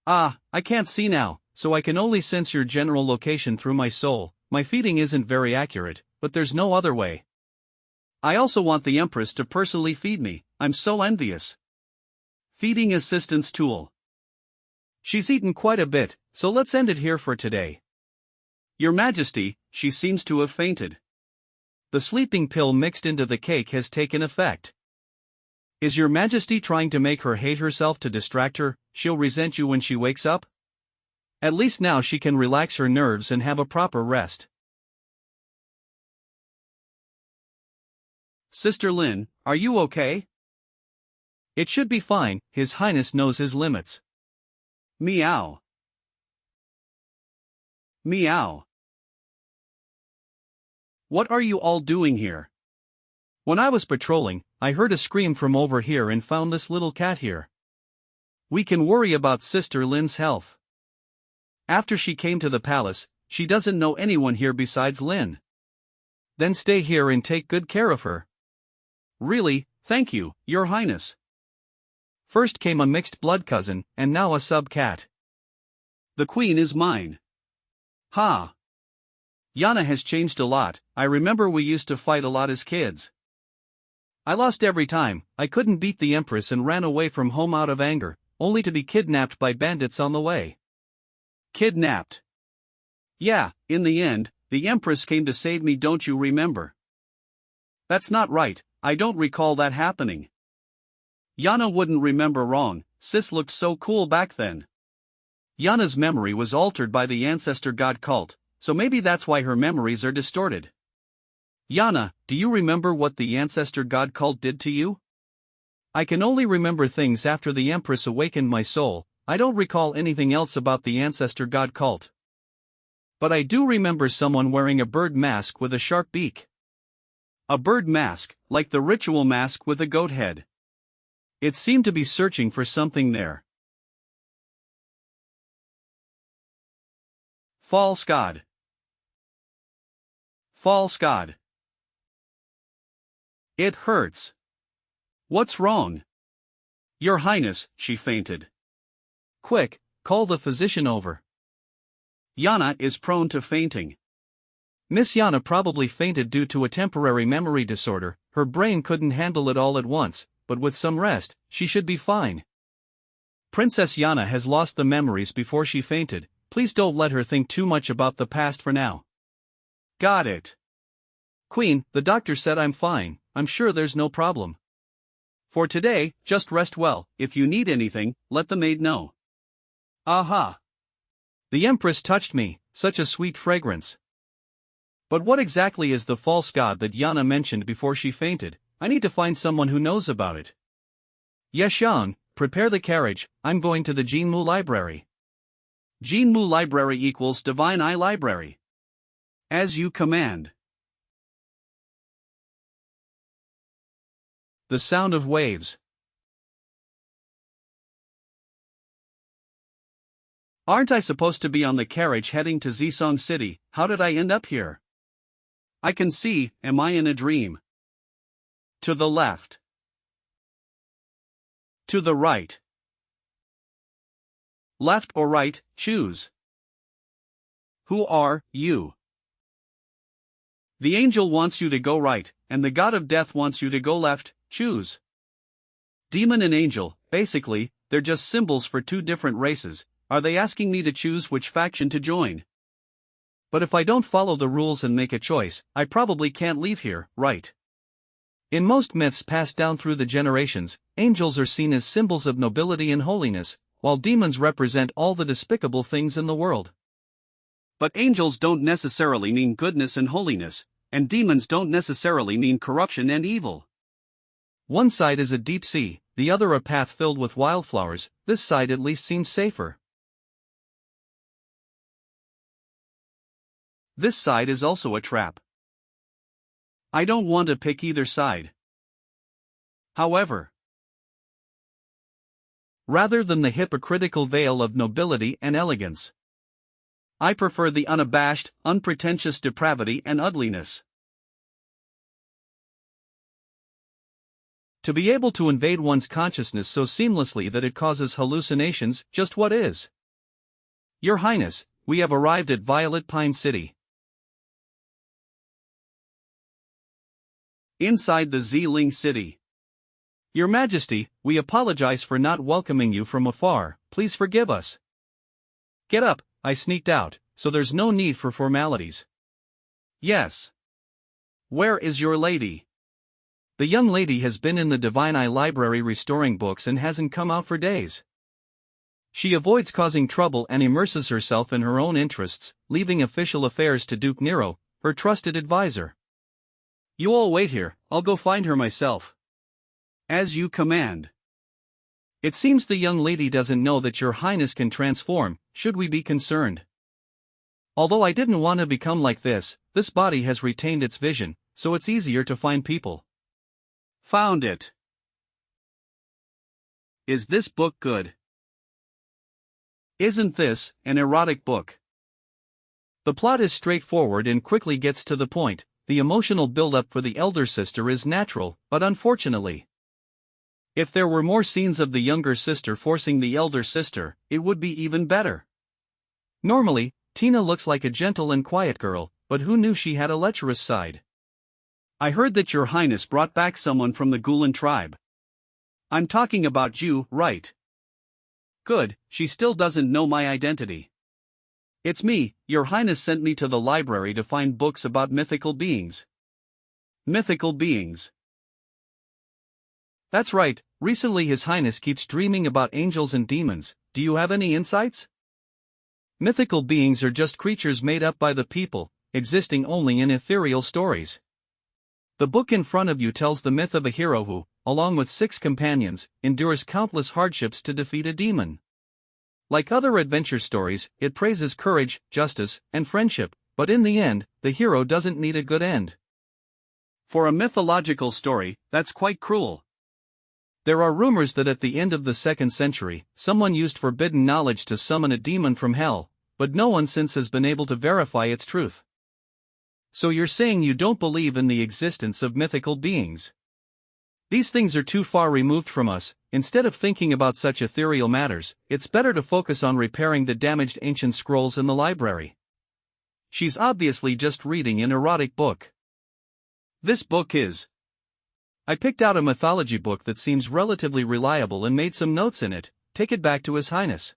A: Ah, I can't see now, so I can only sense your general location through my soul. My feeding isn't very accurate, but there's no other way. I also want the Empress to personally feed me, I'm so envious. Feeding assistance tool. She's eaten quite a bit, so let's end it here for today. Your Majesty, she seems to have fainted. The sleeping pill mixed into the cake has taken effect. Is Your Majesty trying to make her hate herself to distract her? She'll resent you when she wakes up? At least now she can relax her nerves and have a proper rest. Sister Lin, are you okay? It should be fine, His Highness knows his limits. Meow. Meow. What are you all doing here? When I was patrolling, I heard a scream from over here and found this little cat here. We can worry about Sister Lin's health. After she came to the palace, she doesn't know anyone here besides Lin. Then stay here and take good care of her. Really, thank you, Your Highness. First came a mixed blood cousin, and now a sub-cat. The queen is mine. Ha! Yana has changed a lot. I remember we used to fight a lot as kids. I lost every time. I couldn't beat the Empress and ran away from home out of anger, only to be kidnapped by bandits on the way. Kidnapped? Yeah, in the end, the Empress came to save me, don't you remember? That's not right, I don't recall that happening. Yana wouldn't remember wrong, sis looked so cool back then. Yana's memory was altered by the ancestor god cult, so maybe that's why her memories are distorted. Yana, do you remember what the ancestor god cult did to you? I can only remember things after the Empress awakened my soul. I don't recall anything else about the ancestor god cult. But I do remember someone wearing a bird mask with a sharp beak. A bird mask, like the ritual mask with a goat head. It seemed to be searching for something there. False god. False god. It hurts. What's wrong? Your Highness, she fainted. Quick, call the physician over. Yana is prone to fainting. Miss Yana probably fainted due to a temporary memory disorder. Her brain couldn't handle it all at once, but with some rest, she should be fine. Princess Yana has lost the memories before she fainted. Please don't let her think too much about the past for now. Got it. Queen, the doctor said I'm fine. I'm sure there's no problem. For today, just rest well. If you need anything, let the maid know. Aha! The Empress touched me, such a sweet fragrance. But what exactly is the false god that Yana mentioned before she fainted? I need to find someone who knows about it. Yeshang, prepare the carriage, I'm going to the Jinmu Library. Jinmu Library equals Divine Eye Library. As you command. The sound of waves. Aren't I supposed to be on the carriage heading to Zisong City? How did I end up here? I can see, am I in a dream? To the left. To the right. Left or right, choose. Who are you? The angel wants you to go right, and the god of death wants you to go left, choose. Demon and angel, basically, they're just symbols for two different races. Are they asking me to choose which faction to join? But if I don't follow the rules and make a choice, I probably can't leave here, right? In most myths passed down through the generations, angels are seen as symbols of nobility and holiness, while demons represent all the despicable things in the world. But angels don't necessarily mean goodness and holiness, and demons don't necessarily mean corruption and evil. One side is a deep sea, the other a path filled with wildflowers. This side at least seems safer. This side is also a trap. I don't want to pick either side. However, rather than the hypocritical veil of nobility and elegance, I prefer the unabashed, unpretentious depravity and ugliness. To be able to invade one's consciousness so seamlessly that it causes hallucinations, just what is? Your Highness, we have arrived at Violet Pine City. Inside the Ziling City. Your Majesty, we apologize for not welcoming you from afar, please forgive us. Get up, I sneaked out, so there's no need for formalities. Yes. Where is your lady? The young lady has been in the Divine Eye Library restoring books and hasn't come out for days. She avoids causing trouble and immerses herself in her own interests, leaving official affairs to Duke Nero, her trusted advisor. You all wait here, I'll go find her myself. As you command. It seems the young lady doesn't know that your highness can transform. Should we be concerned? Although I didn't want to become like this body has retained its vision, so it's easier to find people. Found it. Is this book good? Isn't this an erotic book? The plot is straightforward and quickly gets to the point. The emotional build-up for the elder sister is natural, but unfortunately, if there were more scenes of the younger sister forcing the elder sister, it would be even better. Normally, Tina looks like a gentle and quiet girl, but who knew she had a lecherous side? I heard that your highness brought back someone from the Gulen tribe. I'm talking about you, right? Good, she still doesn't know my identity. It's me. Your highness sent me to the library to find books about mythical beings. Mythical beings. That's right, recently His Highness keeps dreaming about angels and demons. Do you have any insights? Mythical beings are just creatures made up by the people, existing only in ethereal stories. The book in front of you tells the myth of a hero who, along with 6 companions, endures countless hardships to defeat a demon. Like other adventure stories, it praises courage, justice, and friendship, but in the end, the hero doesn't need a good end. For a mythological story, that's quite cruel. There are rumors that at the end of the 2nd century, someone used forbidden knowledge to summon a demon from hell, but no one since has been able to verify its truth. So you're saying you don't believe in the existence of mythical beings? These things are too far removed from us. Instead of thinking about such ethereal matters, it's better to focus on repairing the damaged ancient scrolls in the library. She's obviously just reading an erotic book. This book is. I picked out a mythology book that seems relatively reliable and made some notes in it. Take it back to His Highness.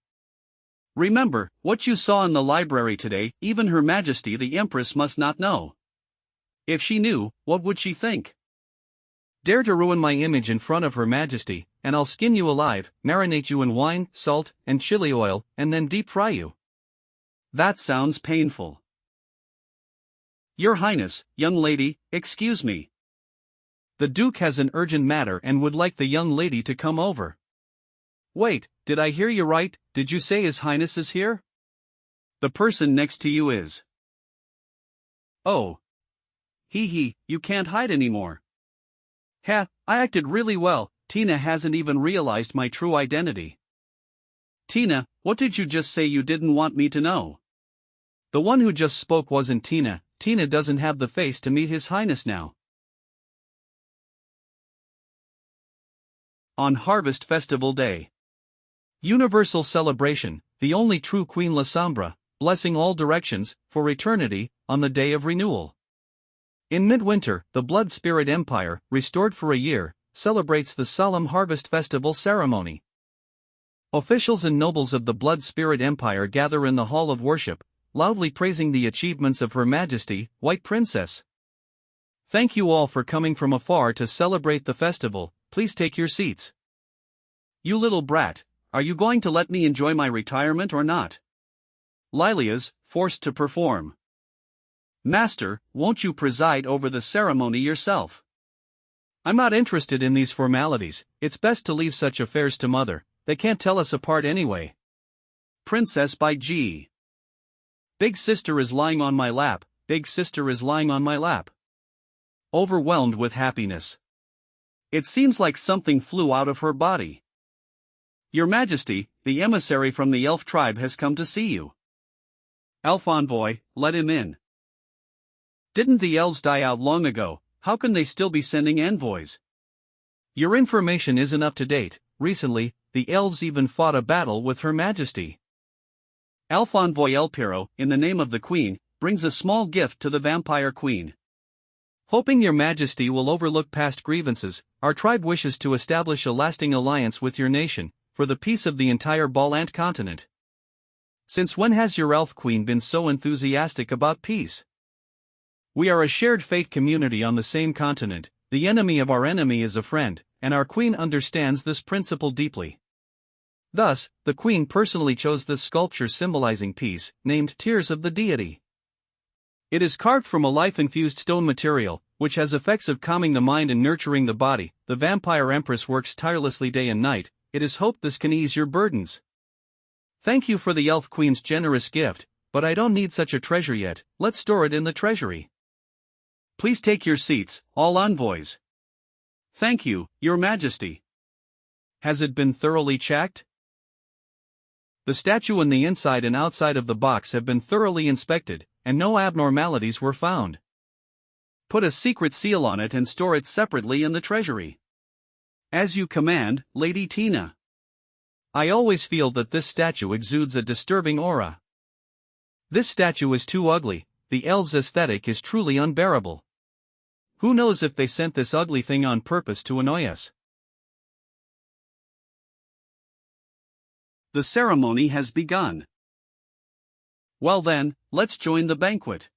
A: Remember, what you saw in the library today, even Her Majesty the Empress must not know. If she knew, what would she think? Dare to ruin my image in front of Her Majesty, and I'll skin you alive, marinate you in wine, salt, and chili oil, and then deep fry you. That sounds painful. Your Highness, young lady, excuse me. The Duke has an urgent matter and would like the young lady to come over. Wait, did I hear you right? Did you say His Highness is here? The person next to you is. Oh. You can't hide anymore. I acted really well. Tina hasn't even realized my true identity. Tina, what did you just say you didn't want me to know? The one who just spoke wasn't Tina. Tina doesn't have the face to meet His Highness now. On Harvest Festival Day. Universal celebration, the only true Queen La Sombra, blessing all directions, for eternity, on the day of renewal. In midwinter, the Blood Spirit Empire, restored for a year, celebrates the solemn Harvest Festival ceremony. Officials and nobles of the Blood Spirit Empire gather in the Hall of Worship, loudly praising the achievements of Her Majesty, White Princess. Thank you all for coming from afar to celebrate the festival. Please take your seats. You little brat, are you going to let me enjoy my retirement or not? Lilia's, forced to perform. Master, won't you preside over the ceremony yourself? I'm not interested in these formalities. It's best to leave such affairs to Mother. They can't tell us apart anyway. Princess by G. Big sister is lying on my lap. Big sister is lying on my lap. Overwhelmed with happiness. It seems like something flew out of her body. Your Majesty, the emissary from the elf tribe has come to see you. Elf envoy, let him in. Didn't the elves die out long ago? How can they still be sending envoys? Your information isn't up to date. Recently, the elves even fought a battle with Her Majesty. Elf envoy Elpiro, in the name of the Queen, brings a small gift to the Vampire Queen. Hoping Your Majesty will overlook past grievances, our tribe wishes to establish a lasting alliance with your nation, for the peace of the entire Ballant continent. Since when has your elf queen been so enthusiastic about peace? We are a shared fate community on the same continent. The enemy of our enemy is a friend, and our queen understands this principle deeply. Thus, the queen personally chose this sculpture symbolizing peace, named Tears of the Deity. It is carved from a life-infused stone material, which has effects of calming the mind and nurturing the body. The vampire empress works tirelessly day and night, it is hoped this can ease your burdens. Thank you for the Elf Queen's generous gift, but I don't need such a treasure yet. Let's store it in the treasury. Please take your seats, all envoys. Thank you, Your Majesty. Has it been thoroughly checked? The statue and the inside and outside of the box have been thoroughly inspected, and no abnormalities were found. Put a secret seal on it and store it separately in the treasury. As you command, Lady Tina. I always feel that this statue exudes a disturbing aura. This statue is too ugly, the elves' aesthetic is truly unbearable. Who knows if they sent this ugly thing on purpose to annoy us? The ceremony has begun. Well then, let's join the banquet.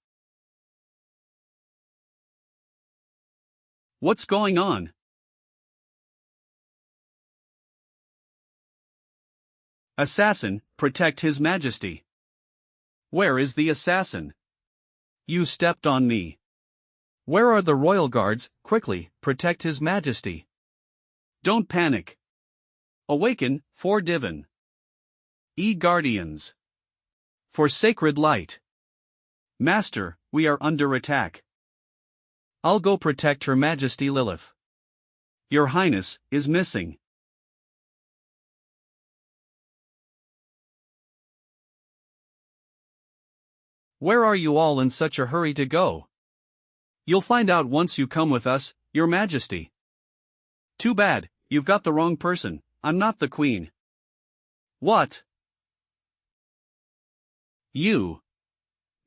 A: What's going on? Assassin, protect His Majesty. Where is the assassin? You stepped on me. Where are the royal guards? Quickly, protect His Majesty. Don't panic. Awaken, for Divin. Guardians. For sacred light. Master, we are under attack. I'll go protect Her Majesty Lilith. Your Highness is missing. Where are you all in such a hurry to go? You'll find out once you come with us, Your Majesty. Too bad, you've got the wrong person. I'm not the Queen. What? You.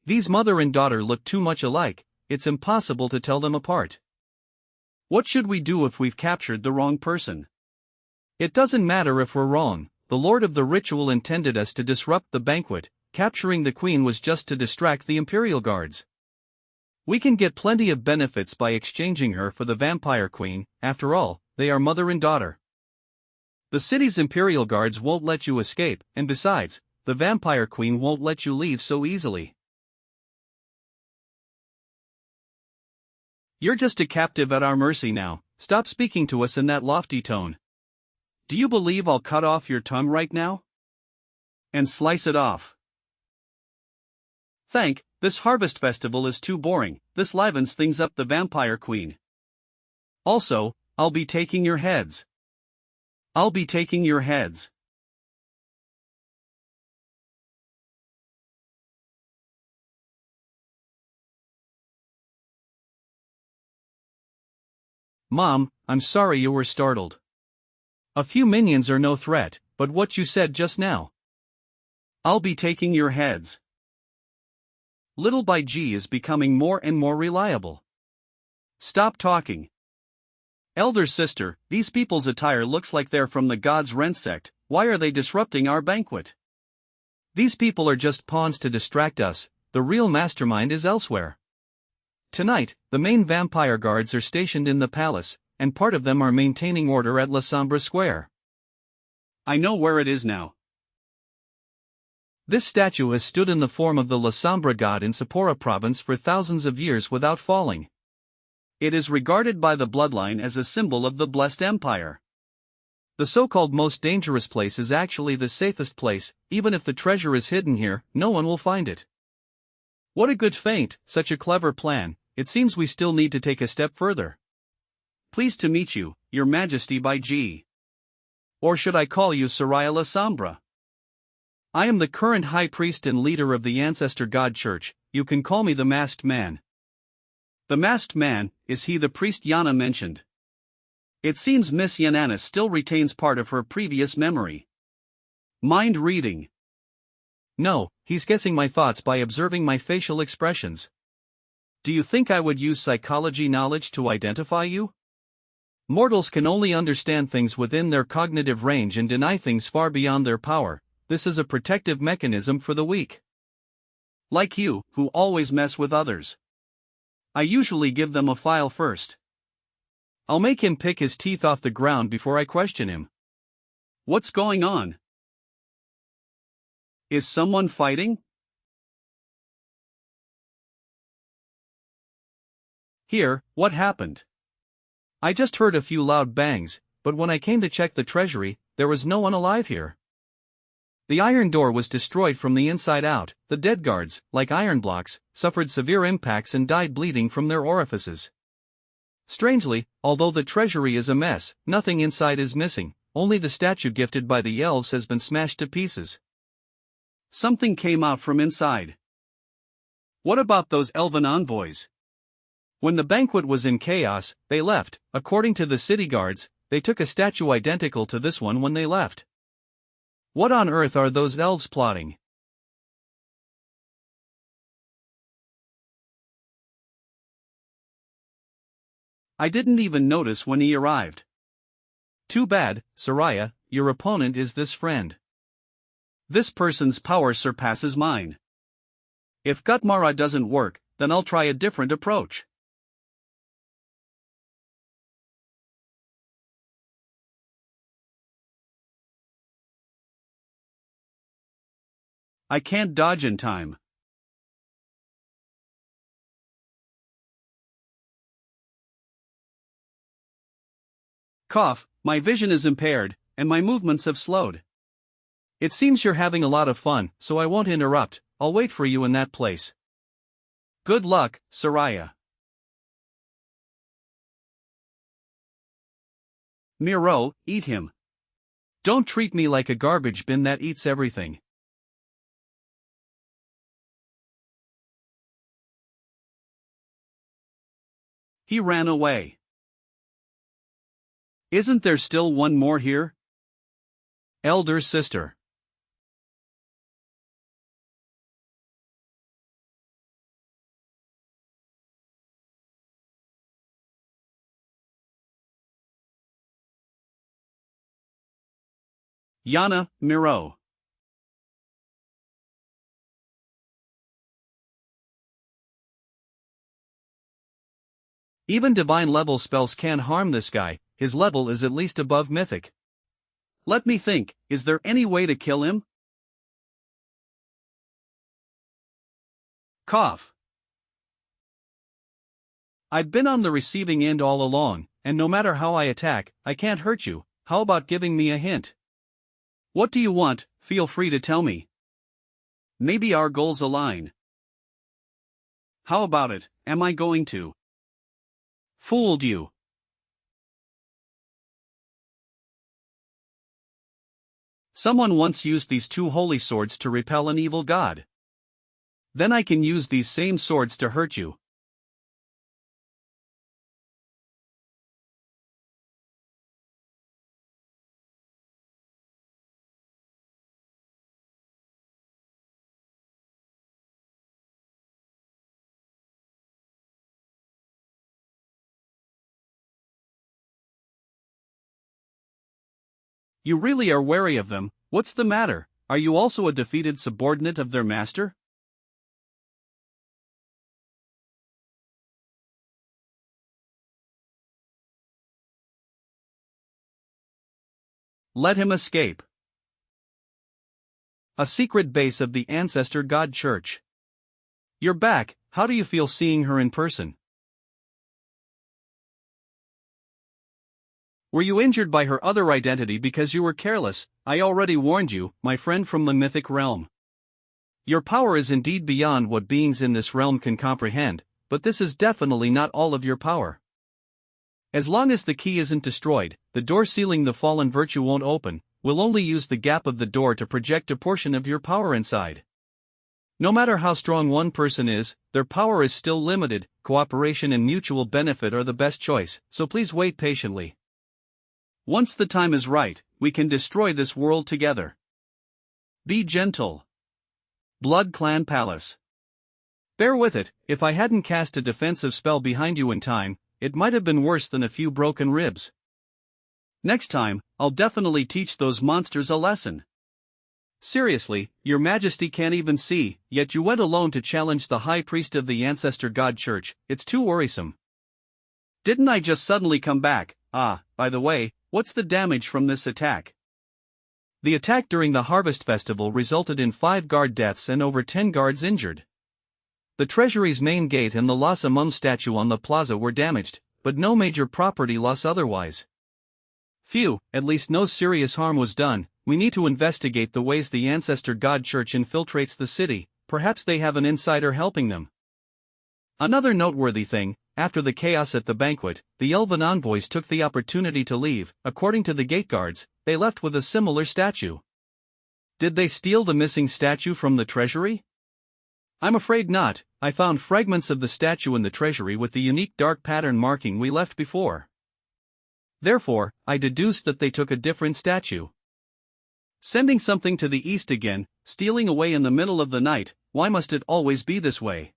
A: These mother and daughter look too much alike, it's impossible to tell them apart. What should we do if we've captured the wrong person? It doesn't matter if we're wrong, the Lord of the Ritual intended us to disrupt the banquet. Capturing the Queen was just to distract the Imperial Guards. We can get plenty of benefits by exchanging her for the Vampire Queen, after all, they are mother and daughter. The city's Imperial Guards won't let you escape, and besides, the Vampire Queen won't let you leave so easily. You're just a captive at our mercy now, stop speaking to us in that lofty tone. Do you believe I'll cut off your tongue right now? And slice it off. This harvest festival is too boring, this livens things up the Vampire Queen. Also, I'll be taking your heads. I'll be taking your heads. Mom, I'm sorry you were startled. A few minions are no threat, but what you said just now. I'll be taking your heads. Little by G is becoming more and more reliable. Stop talking. Elder sister, these people's attire looks like they're from the God's Rent sect, why are they disrupting our banquet? These people are just pawns to distract us, the real mastermind is elsewhere. Tonight, the main vampire guards are stationed in the palace, and part of them are maintaining order at La Sombra Square. I know where it is now. This statue has stood in the form of the La Sombra god in Sapporo province for thousands of years without falling. It is regarded by the bloodline as a symbol of the Blessed Empire. The so-called most dangerous place is actually the safest place, even if the treasure is hidden here, no one will find it. What a good feint, such a clever plan, it seems we still need to take a step further. Pleased to meet you, Your Majesty by G. Or should I call you Soraya La Sombra? I am the current High Priest and leader of the Ancestor God Church, you can call me the Masked Man. The Masked Man, is he the priest Yana mentioned? It seems Miss Yanana still retains part of her previous memory. Mind reading. No, he's guessing my thoughts by observing my facial expressions. Do you think I would use psychology knowledge to identify you? Mortals can only understand things within their cognitive range and deny things far beyond their power. This is a protective mechanism for the weak. Like you, who always mess with others. I usually give them a file first. I'll make him pick his teeth off the ground before I question him. What's going on? Is someone fighting? Here, what happened? I just heard a few loud bangs, but when I came to check the treasury, there was no one alive here. The iron door was destroyed from the inside out. The dead guards, like iron blocks, suffered severe impacts and died bleeding from their orifices. Strangely, although the treasury is a mess, nothing inside is missing, only the statue gifted by the elves has been smashed to pieces. Something came out from inside. What about those elven envoys? When the banquet was in chaos, they left. According to the city guards, they took a statue identical to this one when they left. What on earth are those elves plotting? I didn't even notice when he arrived. Too bad, Soraya, your opponent is this friend. This person's power surpasses mine. If Gutmara doesn't work, then I'll try a different approach. I can't dodge in time. Cough, my vision is impaired, and my movements have slowed. It seems you're having a lot of fun, so I won't interrupt. I'll wait for you in that place. Good luck, Soraya. Miro, eat him. Don't treat me like a garbage bin that eats everything. He ran away. Isn't there still one more here? Elder sister. Yana, Miro. Even divine level spells can't harm this guy, his level is at least above mythic. Let me think, is there any way to kill him? Cough. I've been on the receiving end all along, and no matter how I attack, I can't hurt you. How about giving me a hint? What do you want? Feel free to tell me. Maybe our goals align. How about it, am I going to? Fooled you. Someone once used these two holy swords to repel an evil god. Then I can use these same swords to hurt you. You really are wary of them. What's the matter? Are you also a defeated subordinate of their master? Let him escape. A secret base of the Ancestor God Church. You're back. How do you feel seeing her in person? Were you injured by her other identity because you were careless? I already warned you, my friend from the mythic realm. Your power is indeed beyond what beings in this realm can comprehend, but this is definitely not all of your power. As long as the key isn't destroyed, the door sealing the fallen virtue won't open. We'll only use the gap of the door to project a portion of your power inside. No matter how strong one person is, their power is still limited. Cooperation and mutual benefit are the best choice, so please wait patiently. Once the time is right, we can destroy this world together. Be gentle. Blood Clan Palace. Bear with it, if I hadn't cast a defensive spell behind you in time, it might have been worse than a few broken ribs. Next time, I'll definitely teach those monsters a lesson. Seriously, your majesty can't even see, yet you went alone to challenge the high priest of the Ancestor God Church. It's too worrisome. Didn't I just suddenly come back? By the way, what's the damage from this attack? The attack during the Harvest Festival resulted in 5 guard deaths and over 10 guards injured. The treasury's main gate and the Las Amum statue on the plaza were damaged, but no major property loss otherwise. Phew, at least no serious harm was done. We need to investigate the ways the ancestor god church infiltrates the city. Perhaps they have an insider helping them. Another noteworthy thing, after the chaos at the banquet, the elven envoys took the opportunity to leave. According to the gate guards, they left with a similar statue. Did they steal the missing statue from the treasury? I'm afraid not. I found fragments of the statue in the treasury with the unique dark pattern marking we left before. Therefore, I deduced that they took a different statue. Sending something to the east again, stealing away in the middle of the night, why must it always be this way?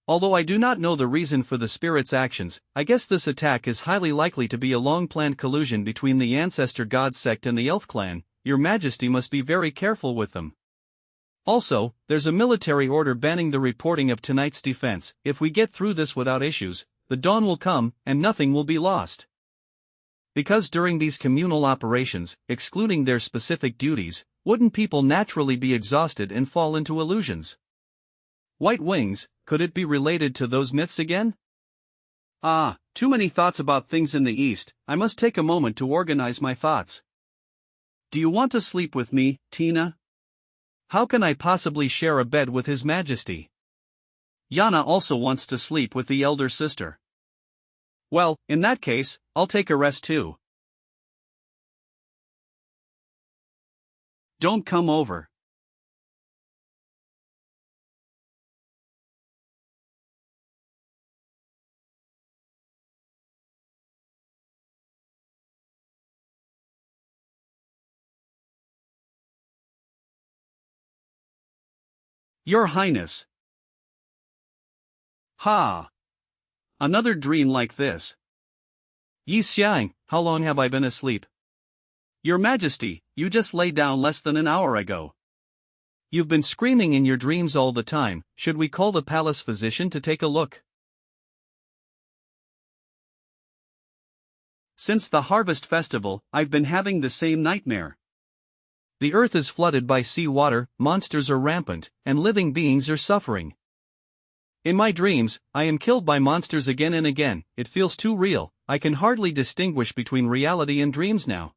A: Although I do not know the reason for the spirit's actions, I guess this attack is highly likely to be a long-planned collusion between the ancestor god sect and the elf clan. Your Majesty must be very careful with them. Also, there's a military order banning the reporting of tonight's defense. If we get through this without issues, the dawn will come, and nothing will be lost. Because during these communal operations, excluding their specific duties, wouldn't people naturally be exhausted and fall into illusions? White wings, could it be related to those myths again? Too many thoughts about things in the East. I must take a moment to organize my thoughts. Do you want to sleep with me, Tina? How can I possibly share a bed with His Majesty? Yana also wants to sleep with the elder sister. Well, in that case, I'll take a rest too. Don't come over. Your Highness. Ha! Another dream like this. Xianxia, how long have I been asleep? Your Majesty, you just lay down less than an hour ago. You've been screaming in your dreams all the time. Should we call the palace physician to take a look? Since the harvest festival, I've been having the same nightmare. The earth is flooded by sea water, monsters are rampant, and living beings are suffering. In my dreams, I am killed by monsters again and again. It feels too real. I can hardly distinguish between reality and dreams now.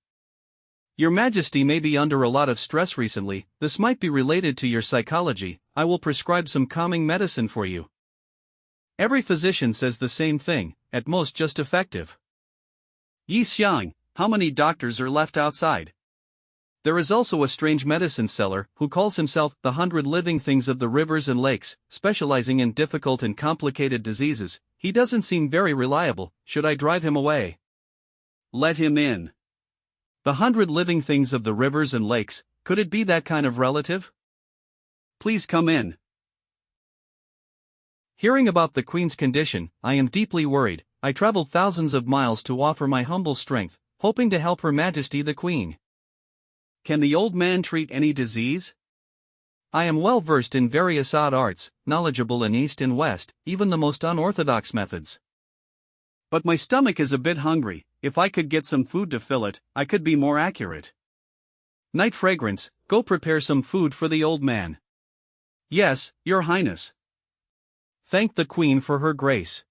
A: Your Majesty may be under a lot of stress recently. This might be related to your psychology. I will prescribe some calming medicine for you. Every physician says the same thing, at most just effective. Xianxia, how many doctors are left outside? There is also a strange medicine seller who calls himself the 100 Living Things of the Rivers and Lakes, specializing in difficult and complicated diseases. He doesn't seem very reliable. Should I drive him away? Let him in. The 100 Living Things of the Rivers and Lakes, could it be that kind of relative? Please come in. Hearing about the Queen's condition, I am deeply worried. I traveled thousands of miles to offer my humble strength, hoping to help Her Majesty the Queen. Can the old man treat any disease? I am well versed in various odd arts, knowledgeable in East and West, even the most unorthodox methods. But my stomach is a bit hungry. If I could get some food to fill it, I could be more accurate. Night Fragrance, go prepare some food for the old man. Yes, Your Highness. Thank the Queen for her grace.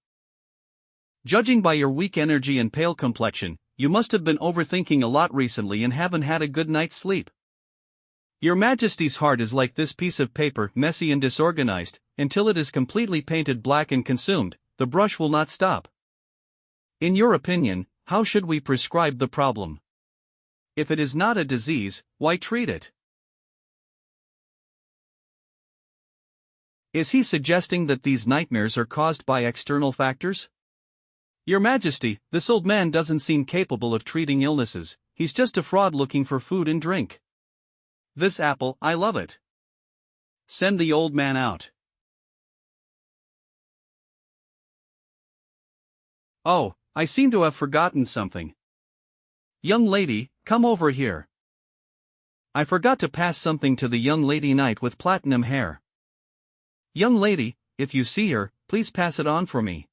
A: Judging by your weak energy and pale complexion, you must have been overthinking a lot recently and haven't had a good night's sleep. Your Majesty's heart is like this piece of paper, messy and disorganized. Until it is completely painted black and consumed, the brush will not stop. In your opinion, how should we prescribe the problem? If it is not a disease, why treat it? Is he suggesting that these nightmares are caused by external factors? Your Majesty, this old man doesn't seem capable of treating illnesses. He's just a fraud looking for food and drink. This apple, I love it. Send the old man out. Oh, I seem to have forgotten something. Young lady, come over here. I forgot to pass something to the young lady knight with platinum hair. Young lady, if you see her, please pass it on for me.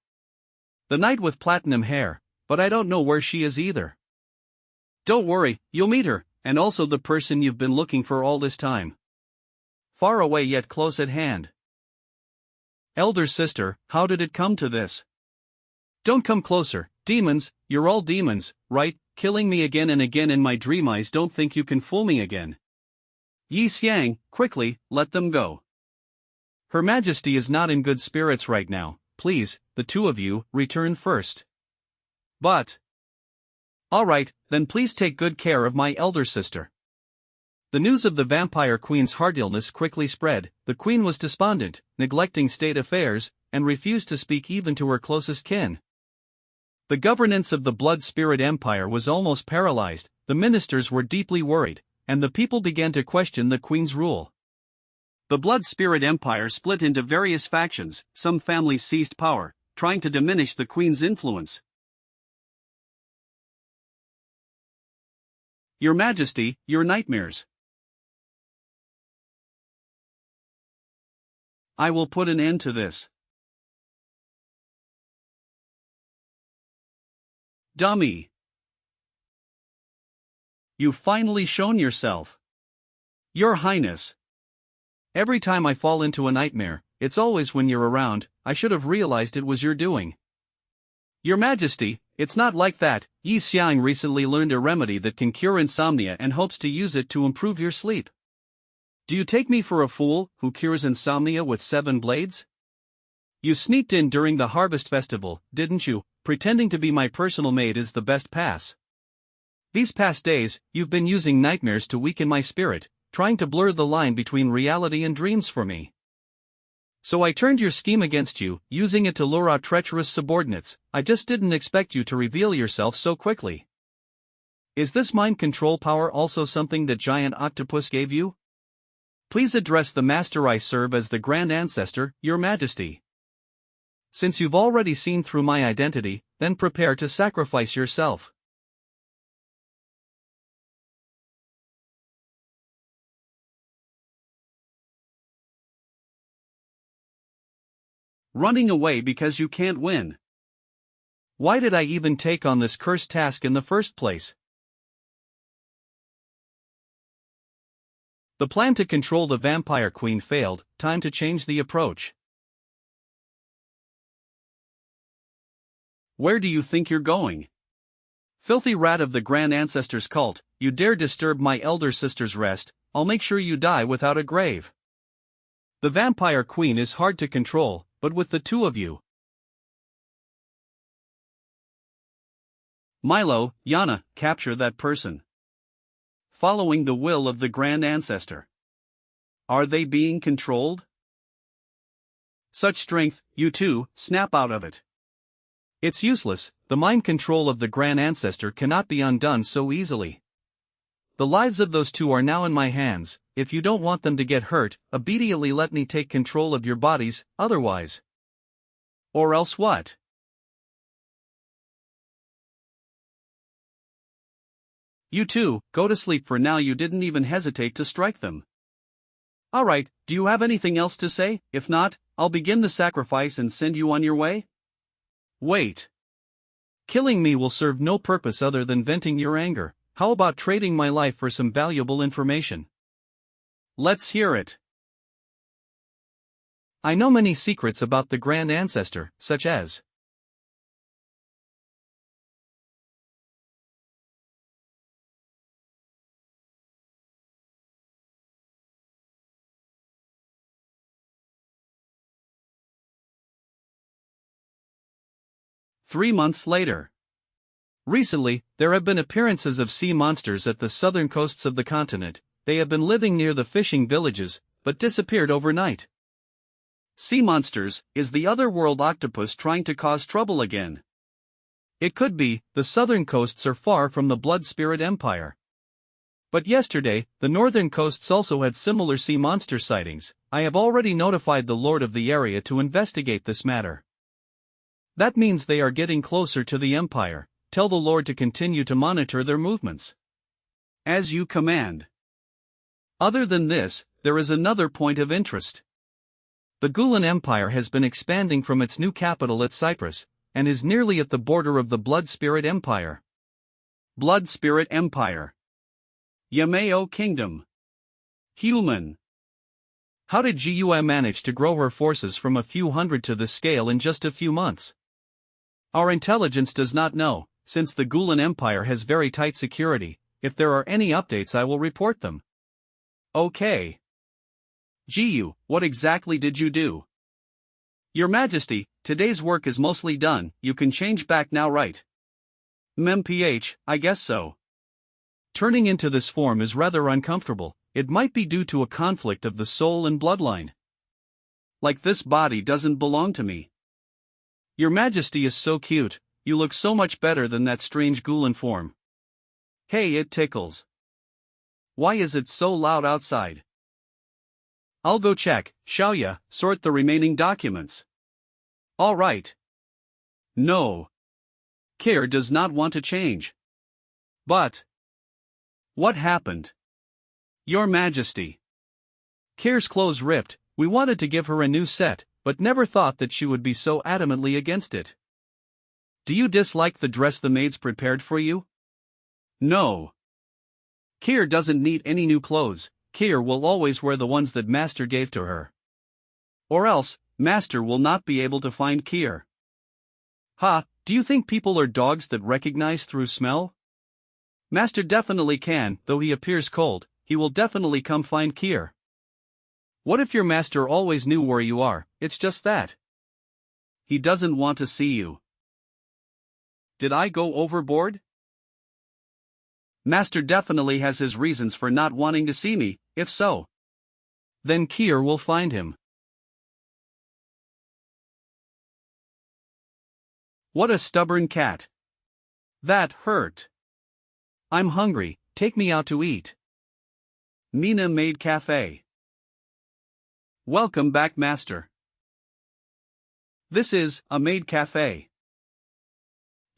A: The knight with platinum hair, but I don't know where she is either. Don't worry, you'll meet her, and also the person you've been looking for all this time. Far away yet close at hand. Elder sister, how did it come to this? Don't come closer, demons, you're all demons, right? killing me again and again in my dream. Eyes don't think you can fool me again. Yi Xiang, quickly, let them go. Her Majesty is not in good spirits right now. Please, the two of you, return first. But... Alright, then please take good care of my elder sister. The news of the vampire queen's heart illness quickly spread. The queen was despondent, neglecting state affairs, and refused to speak even to her closest kin. The governance of the Blood Spirit Empire was almost paralyzed, the ministers were deeply worried, and the people began to question the queen's rule. The Blood Spirit Empire split into various factions. Some families seized power, trying to diminish the queen's influence. Your Majesty, your nightmares. I will put an end to this. Dummy. You've finally shown yourself. Your Highness. Every time I fall into a nightmare, it's always when you're around. I should have realized it was your doing. Your Majesty, it's not like that. Yi Xiang recently learned a remedy that can cure insomnia and hopes to use it to improve your sleep. Do you take me for a fool who cures insomnia with 7 blades? You sneaked in during the harvest festival, didn't you? Pretending to be my personal maid is the best pass. These past days, you've been using nightmares to weaken my spirit, trying to blur the line between reality and dreams for me. So I turned your scheme against you, using it to lure out treacherous subordinates. I just didn't expect you to reveal yourself so quickly. Is this mind control power also something that giant octopus gave you? Please address the master. I serve as the Grand Ancestor, Your Majesty. Since you've already seen through my identity, then prepare to sacrifice yourself. Running away because you can't win. Why did I even take on this cursed task in the first place? The plan to control the vampire queen failed. Time to change the approach. Where do you think you're going? Filthy rat of the Grand Ancestor's cult, you dare disturb my elder sister's rest. I'll make sure you die without a grave. The vampire queen is hard to control, but with the two of you. Milo, Yana, capture that person. Following the will of the Grand Ancestor. Are they being controlled? Such strength, you two, snap out of it. It's useless, the mind control of the Grand Ancestor cannot be undone so easily. The lives of those two are now in my hands. If you don't want them to get hurt, immediately let me take control of your bodies, otherwise. Or else what? You two, go to sleep for now. You didn't even hesitate to strike them. Alright, do you have anything else to say? If not, I'll begin the sacrifice and send you on your way? Wait. Killing me will serve no purpose other than venting your anger. How about trading my life for some valuable information? Let's hear it. I know many secrets about the Grand Ancestor, such as Three months later. Recently, there have been appearances of sea monsters at the southern coasts of the continent. They have been living near the fishing villages, but disappeared overnight. Sea monsters, is the otherworld octopus trying to cause trouble again? It could be. The southern coasts are far from the Blood Spirit Empire. But yesterday, the northern coasts also had similar sea monster sightings. I have already notified the lord of the area to investigate this matter. That means they are getting closer to the Empire. Tell the Lord to continue to monitor their movements. As you command. Other than this, there is another point of interest. The Gulen Empire has been expanding from its new capital at Cyprus, and is nearly at the border of the Blood Spirit Empire. Blood Spirit Empire. Yameo Kingdom. Human. How did GUA manage to grow her forces from a few hundred to this scale in just a few months? Our intelligence does not know. since the Gulen Empire has very tight security. If there are any updates I will report them. Okay. Jiyu, what exactly did you do? Your Majesty, today's work is mostly done, you can change back now, right? MPH, I guess so. Turning into this form is rather uncomfortable, it might be due to a conflict of the soul and bloodline. Like this body doesn't belong to me. Your Majesty is so cute, you look so much better than that strange Gulen form. Hey, it tickles. Why is it so loud outside? I'll go check. Xiaoya, sort the remaining documents. All right. No. Keir does not want to change. But what happened? Your Majesty. Keir's clothes ripped. We wanted to give her a new set, but never thought that she would be so adamantly against it. Do you dislike the dress the maids prepared for you? No. Keir doesn't need any new clothes. Keir will always wear the ones that Master gave to her. Or else, Master will not be able to find Keir. Ha, do you think people are dogs that recognize through smell? Master definitely can, though he appears cold, he will definitely come find Keir. What if your master always knew where you are? It's just that he doesn't want to see you. Did I go overboard? Master definitely has his reasons for not wanting to see me. If so, then Keir will find him. What a stubborn cat. That hurt. I'm hungry, take me out to eat. Mina Maid Cafe. Welcome back, Master. This is a maid cafe.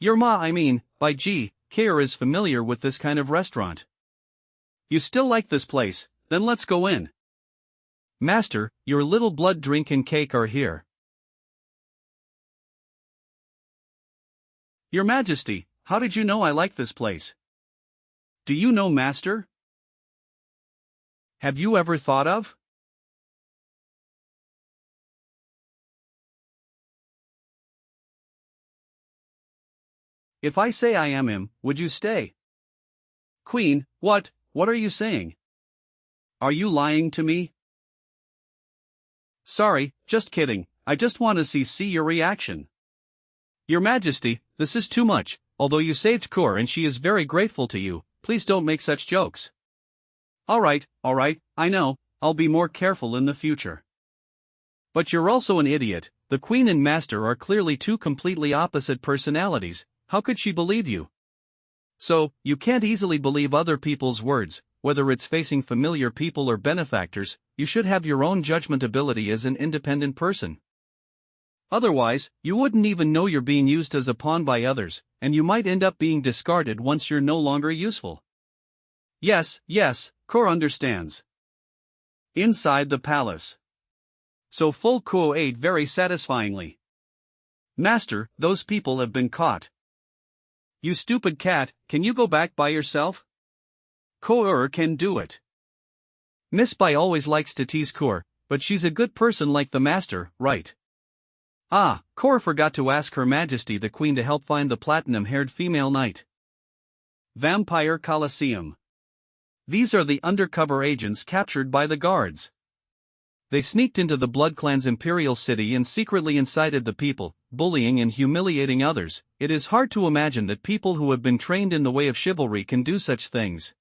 A: Your ma, I mean, by G, Keir is familiar with this kind of restaurant. You still like this place? Then let's go in. Master, your little blood drink and cake are here. Your Majesty, how did you know I like this place? Do you know Master? Have you ever thought of? If I say I am him, would you stay? Queen, what are you saying? Are you lying to me? Sorry, just kidding, I just want to see your reaction. Your Majesty, this is too much, although you saved Kur and she is very grateful to you, please don't make such jokes. Alright, I know, I'll be more careful in the future. But you're also an idiot, the Queen and Master are clearly two completely opposite personalities, how could she believe you? So, you can't easily believe other people's words, whether it's facing familiar people or benefactors, you should have your own judgment ability as an independent person. Otherwise, you wouldn't even know you're being used as a pawn by others, and you might end up being discarded once you're no longer useful. Yes, Kur understands. Inside the palace. So Full Ko ate very satisfyingly. Master, those people have been caught. You stupid cat, can you go back by yourself? Kur can do it. Miss Bai always likes to tease Kur, but she's a good person like the Master, right? Ah, Kur forgot to ask Her Majesty the Queen to help find the platinum-haired female knight. Vampire Colosseum. These are the undercover agents captured by the guards. They sneaked into the Blood Clan's imperial city and secretly incited the people, bullying and humiliating others. It is hard to imagine that people who have been trained in the way of chivalry can do such things.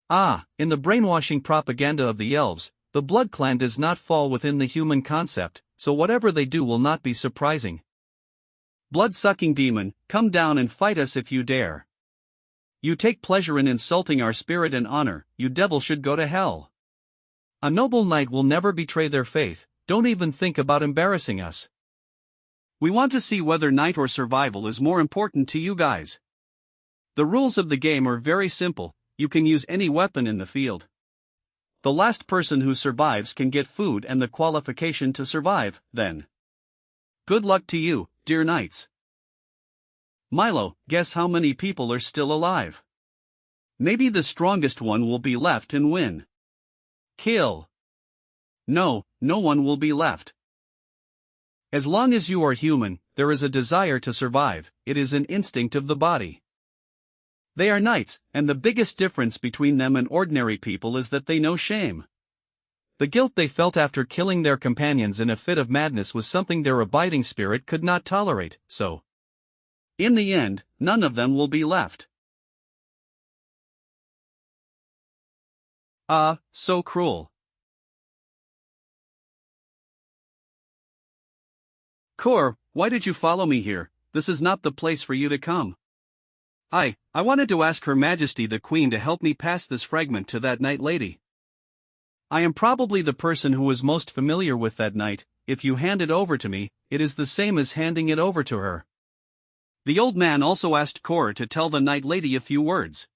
A: Ah, in the brainwashing propaganda of the elves, the Blood Clan does not fall within the human concept, so whatever they do will not be surprising. Blood-sucking demon, come down and fight us if you dare. You take pleasure in insulting our spirit and honor, you devil should go to hell. A noble knight will never betray their faith, don't even think about embarrassing us. We want to see whether knight or survival is more important to you guys. The rules of the game are very simple, you can use any weapon in the field. The last person who survives can get food and the qualification to survive, then. Good luck to you, dear knights. Milo, guess how many people are still alive? Maybe the strongest one will be left and win. Kill. No one will be left. As long as you are human, there is a desire to survive, it is an instinct of the body. They are knights, and the biggest difference between them and ordinary people is that they know shame. The guilt they felt after killing their companions in a fit of madness was something their abiding spirit could not tolerate, so in the end, none of them will be left. Ah, so cruel. Kor, why did you follow me here? This is not the place for you to come. I wanted to ask Her Majesty the Queen to help me pass this fragment to that Night Lady. I am probably the person who is most familiar with that night. If you hand it over to me, it is the same as handing it over to her. The old man also asked Kor to tell the Night Lady a few words.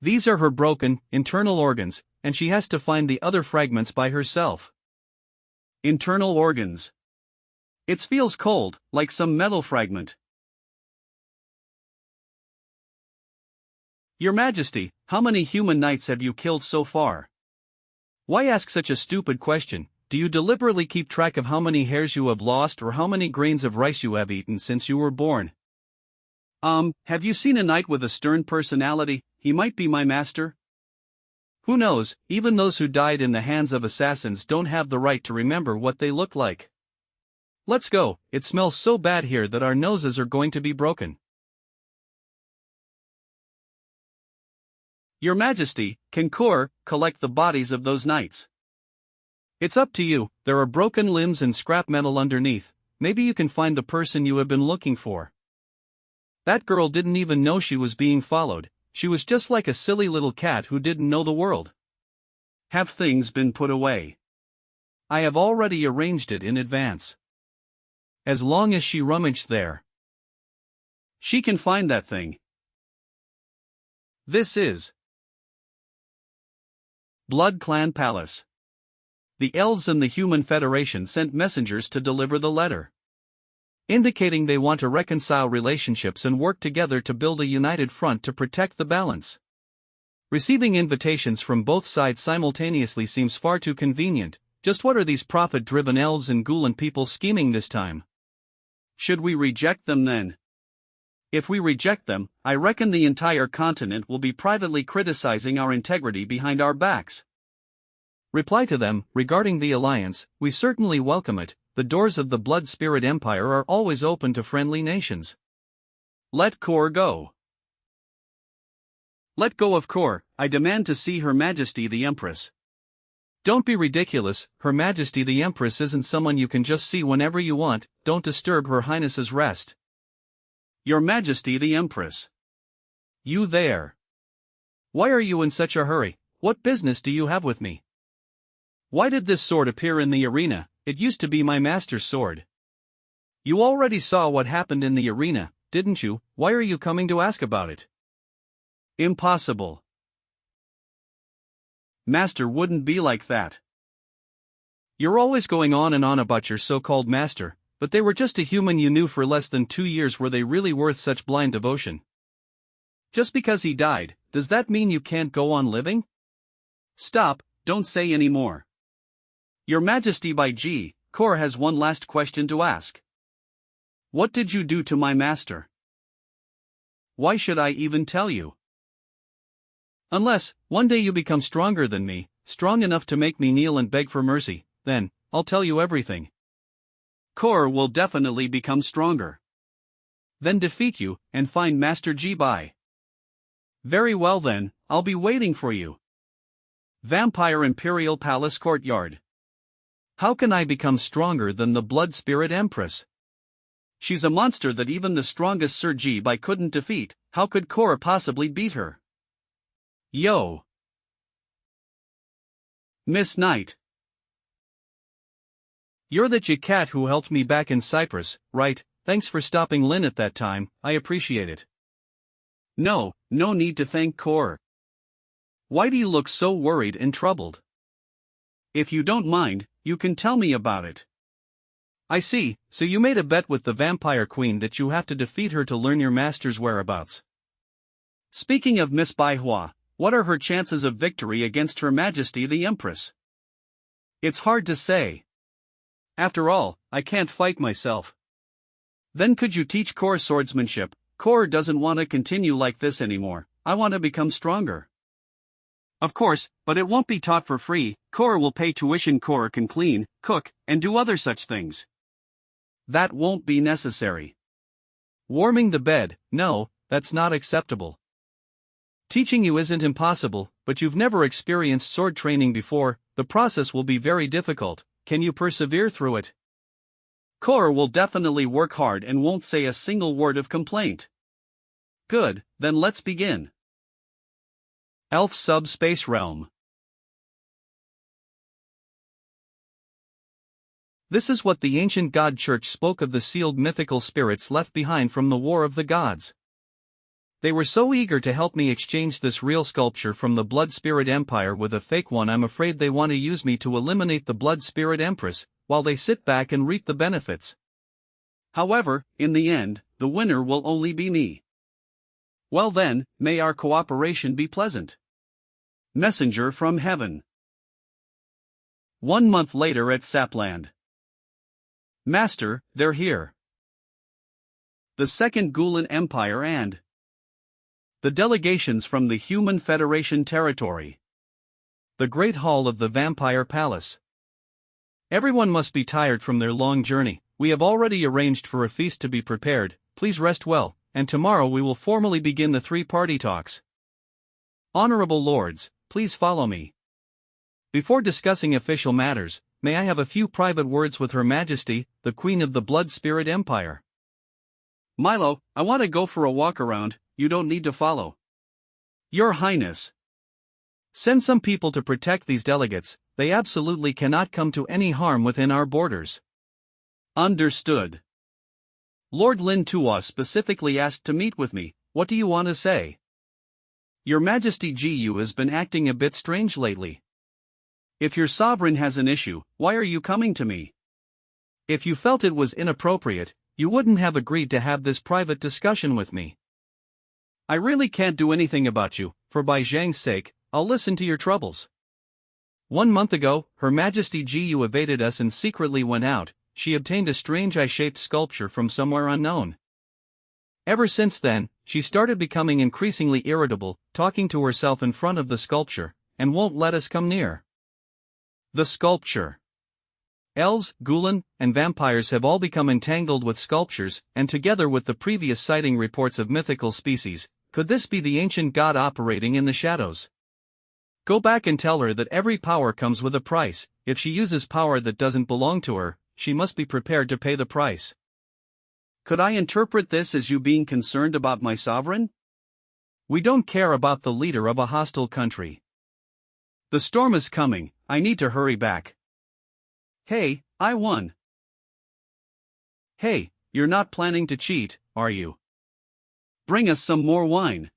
A: These are her broken, internal organs, and she has to find the other fragments by herself. Internal organs. It feels cold, like some metal fragment. Your Majesty, how many human knights have you killed so far? Why ask such a stupid question? Do you deliberately keep track of how many hairs you have lost or how many grains of rice you have eaten since you were born? Have you seen a knight with a stern personality? He might be my master. Who knows, even those who died in the hands of assassins don't have the right to remember what they look like. Let's go, it smells so bad here that our noses are going to be broken. Your Majesty, can Kor collect the bodies of those knights? It's up to you, there are broken limbs and scrap metal underneath, maybe you can find the person you have been looking for. That girl didn't even know she was being followed, she was just like a silly little cat who didn't know the world. Have things been put away? I have already arranged it in advance. As long as she rummaged there, she can find that thing. This is Blood Clan Palace. The elves and the Human Federation sent messengers to deliver the letter, indicating they want to reconcile relationships and work together to build a united front to protect the balance. Receiving invitations from both sides simultaneously seems far too convenient. Just what are these profit-driven elves and Gulen people scheming this time? Should we reject them then? If we reject them, I reckon the entire continent will be privately criticizing our integrity behind our backs. Reply to them, regarding the alliance, we certainly welcome it, the doors of the Blood Spirit Empire are always open to friendly nations. Let Kor go. Let go of Kor, I demand to see Her Majesty the Empress. Don't be ridiculous, Her Majesty the Empress isn't someone you can just see whenever you want, don't disturb Her Highness's rest. Your Majesty the Empress. You there. Why are you in such a hurry? What business do you have with me? Why did this sword appear in the arena? It used to be my master's sword. You already saw what happened in the arena, didn't you? Why are you coming to ask about it? Impossible. Master wouldn't be like that. You're always going on and on about your so-called master, but they were just a human you knew for less than 2 years. Were they really worth such blind devotion? Just because he died, does that mean you can't go on living? Stop, don't say any more. Your Majesty by G, Kor has one last question to ask. What did you do to my master? Why should I even tell you? Unless, one day you become stronger than me, strong enough to make me kneel and beg for mercy, then, I'll tell you everything. Kor will definitely become stronger. Then defeat you, and find Master Ji Bai. Very well then, I'll be waiting for you. Vampire Imperial Palace Courtyard. How can I become stronger than the Blood Spirit Empress? She's a monster that even the strongest Sir Ji Bai couldn't defeat, how could Kor possibly beat her? Yo! Miss Knight. You're the cat who helped me back in Cyprus, right? Thanks for stopping Lynn at that time, I appreciate it. No need to thank Kor. Why do you look so worried and troubled? If you don't mind, you can tell me about it. I see, so you made a bet with the Vampire Queen that you have to defeat her to learn your master's whereabouts. Speaking of Miss Baihua, what are her chances of victory against Her Majesty the Empress? It's hard to say. After all, I can't fight myself. Then could you teach Core swordsmanship? Core doesn't want to continue like this anymore. I want to become stronger. Of course, but it won't be taught for free. Core will pay tuition. Core can clean, cook, and do other such things. That won't be necessary. Warming the bed, no, that's not acceptable. Teaching you isn't impossible, but you've never experienced sword training before. The process will be very difficult. Can you persevere through it? Core will definitely work hard and won't say a single word of complaint. Good, then let's begin. Elf Subspace Realm. This is what the ancient God Church spoke of the sealed mythical spirits left behind from the War of the Gods. They were so eager to help me exchange this real sculpture from the Blood Spirit Empire with a fake one. I'm afraid they want to use me to eliminate the Blood Spirit Empress, while they sit back and reap the benefits. However, in the end, the winner will only be me. Well then, may our cooperation be pleasant. Messenger from Heaven. 1 month later at Sapland. Master, they're here. The Second Gulen Empire and the delegations from the Human Federation territory. The Great Hall of the Vampire Palace. Everyone must be tired from their long journey. We have already arranged for a feast to be prepared. Please rest well, and tomorrow we will formally begin the three-party talks. Honorable lords, please follow me. Before discussing official matters, may I have a few private words with Her Majesty, the Queen of the Blood Spirit Empire? Milo, I want to go for a walk around. You don't need to follow. Your Highness. Send some people to protect these delegates. They absolutely cannot come to any harm within our borders. Understood. Lord Lin Tuo specifically asked to meet with me. What do you want to say? Your Majesty, Gu has been acting a bit strange lately. If your sovereign has an issue, why are you coming to me? If you felt it was inappropriate, you wouldn't have agreed to have this private discussion with me. I really can't do anything about you, for by Zhang's sake, I'll listen to your troubles. 1 month ago, Her Majesty Gu evaded us and secretly went out. She obtained a strange eye-shaped sculpture from somewhere unknown. Ever since then, she started becoming increasingly irritable, talking to herself in front of the sculpture, and won't let us come near. The sculpture. Elves, Gulen, and vampires have all become entangled with sculptures, and together with the previous sighting reports of mythical species, could this be the ancient god operating in the shadows? Go back and tell her that every power comes with a price. If she uses power that doesn't belong to her, she must be prepared to pay the price. Could I interpret this as you being concerned about my sovereign? We don't care about the leader of a hostile country. The storm is coming, I need to hurry back. Hey, I won. Hey, you're not planning to cheat, are you? Bring us some more wine.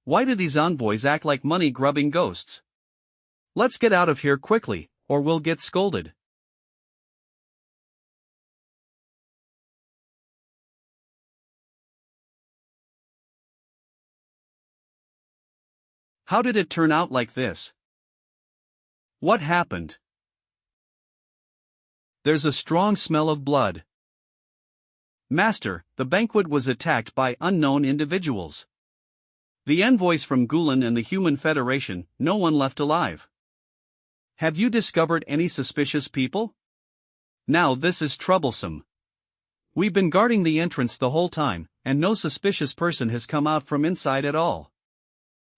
A: Why do these envoys act like money-grubbing ghosts? Let's get out of here quickly, or we'll get scolded. How did it turn out like this? What happened? There's a strong smell of blood. Master, the banquet was attacked by unknown individuals. The envoys from Gulen and the Human Federation, no one left alive. Have you discovered any suspicious people? Now this is troublesome. We've been guarding the entrance the whole time, and no suspicious person has come out from inside at all.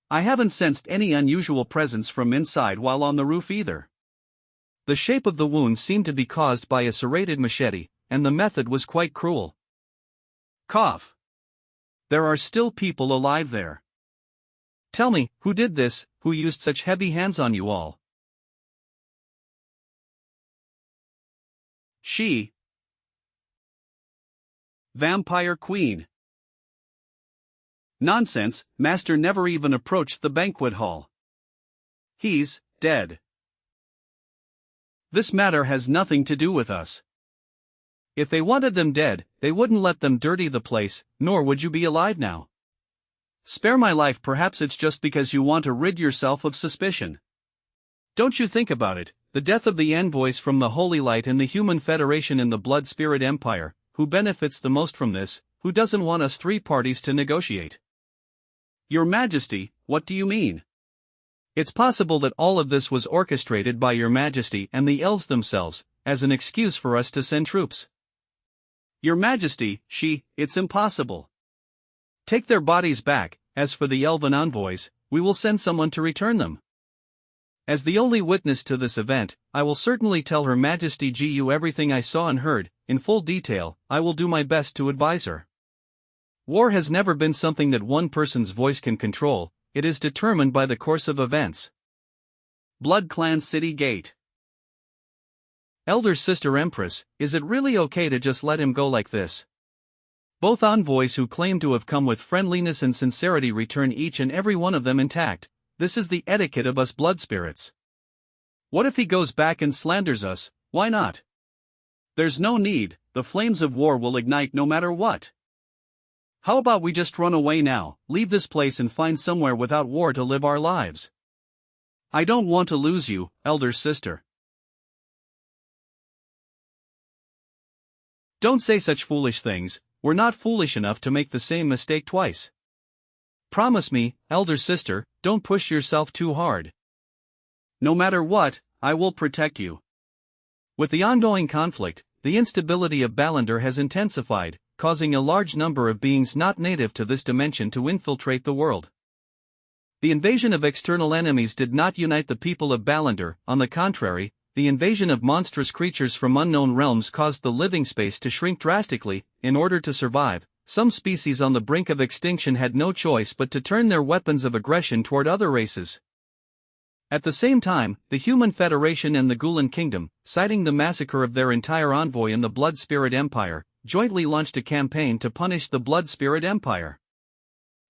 A: I haven't sensed any unusual presence from inside while on the roof either. The shape of the wound seemed to be caused by a serrated machete, and the method was quite cruel. Cough. There are still people alive there. Tell me, who did this, who used such heavy hands on you all? She. Vampire Queen. Nonsense, Master never even approached the banquet hall. He's dead. This matter has nothing to do with us. If they wanted them dead, they wouldn't let them dirty the place, nor would you be alive now. Spare my life, perhaps it's just because you want to rid yourself of suspicion. Don't you think about it, the death of the envoys from the Holy Light and the Human Federation in the Blood Spirit Empire, who benefits the most from this, who doesn't want us three parties to negotiate? Your Majesty, what do you mean? It's possible that all of this was orchestrated by Your Majesty and the elves themselves, as an excuse for us to send troops. Your Majesty, it's impossible. Take their bodies back. As for the elven envoys, we will send someone to return them. As the only witness to this event, I will certainly tell Her Majesty Gu everything I saw and heard, in full detail. I will do my best to advise her. War has never been something that one person's voice can control, it is determined by the course of events. Blood Clan City Gate. Elder Sister Empress, is it really okay to just let him go like this? Both envoys who claim to have come with friendliness and sincerity return each and every one of them intact. This is the etiquette of us blood spirits. What if he goes back and slanders us? Why not? There's no need, the flames of war will ignite no matter what. How about we just run away now, leave this place and find somewhere without war to live our lives? I don't want to lose you, elder sister. Don't say such foolish things. We're not foolish enough to make the same mistake twice. Promise me, elder sister, don't push yourself too hard. No matter what, I will protect you. With the ongoing conflict, the instability of Balandar has intensified, causing a large number of beings not native to this dimension to infiltrate the world. The invasion of external enemies did not unite the people of Balandar, on the contrary, the invasion of monstrous creatures from unknown realms caused the living space to shrink drastically. In order to survive, some species on the brink of extinction had no choice but to turn their weapons of aggression toward other races. At the same time, the Human Federation and the Gulen Kingdom, citing the massacre of their entire envoy in the Blood Spirit Empire, jointly launched a campaign to punish the Blood Spirit Empire.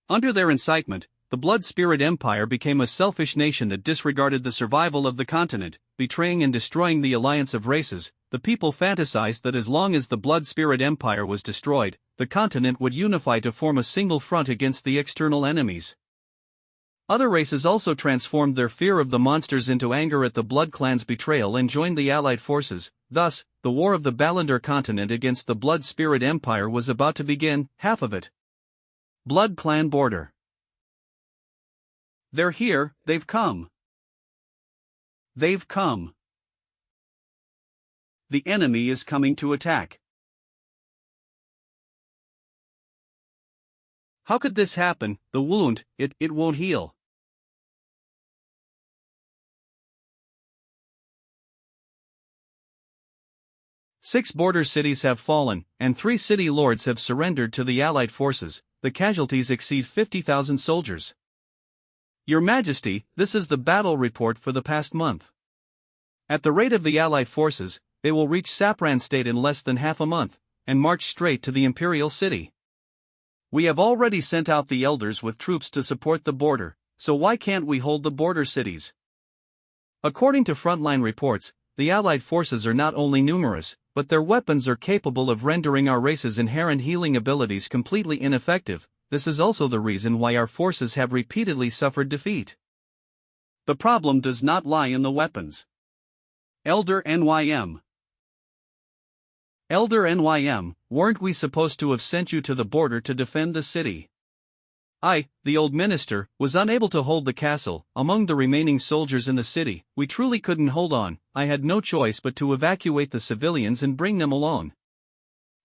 A: Under their incitement, the Blood Spirit Empire became a selfish nation that disregarded the survival of the continent, betraying and destroying the alliance of races. The people fantasized that as long as the Blood Spirit Empire was destroyed, the continent would unify to form a single front against the external enemies. Other races also transformed their fear of the monsters into anger at the Blood Clan's betrayal and joined the Allied forces. Thus, the war of the Balandar continent against the Blood Spirit Empire was about to begin, half of it. Blood Clan border. They're here, they've come. They've come. The enemy is coming to attack. How could this happen? The wound, it won't heal. Six border cities have fallen, and 3 city lords have surrendered to the Allied forces. The casualties exceed 50,000 soldiers. Your Majesty, this is the battle report for the past month. At the rate of the Allied forces, they will reach Sapran State in less than half a month, and march straight to the Imperial City. We have already sent out the elders with troops to support the border, so why can't we hold the border cities? According to frontline reports, the Allied forces are not only numerous, but their weapons are capable of rendering our race's inherent healing abilities completely ineffective. This is also the reason why our forces have repeatedly suffered defeat. The problem does not lie in the weapons. Elder NYM. Elder NYM, weren't we supposed to have sent you to the border to defend the city? I, the old minister, was unable to hold the castle. Among the remaining soldiers in the city, we truly couldn't hold on. I had no choice but to evacuate the civilians and bring them along.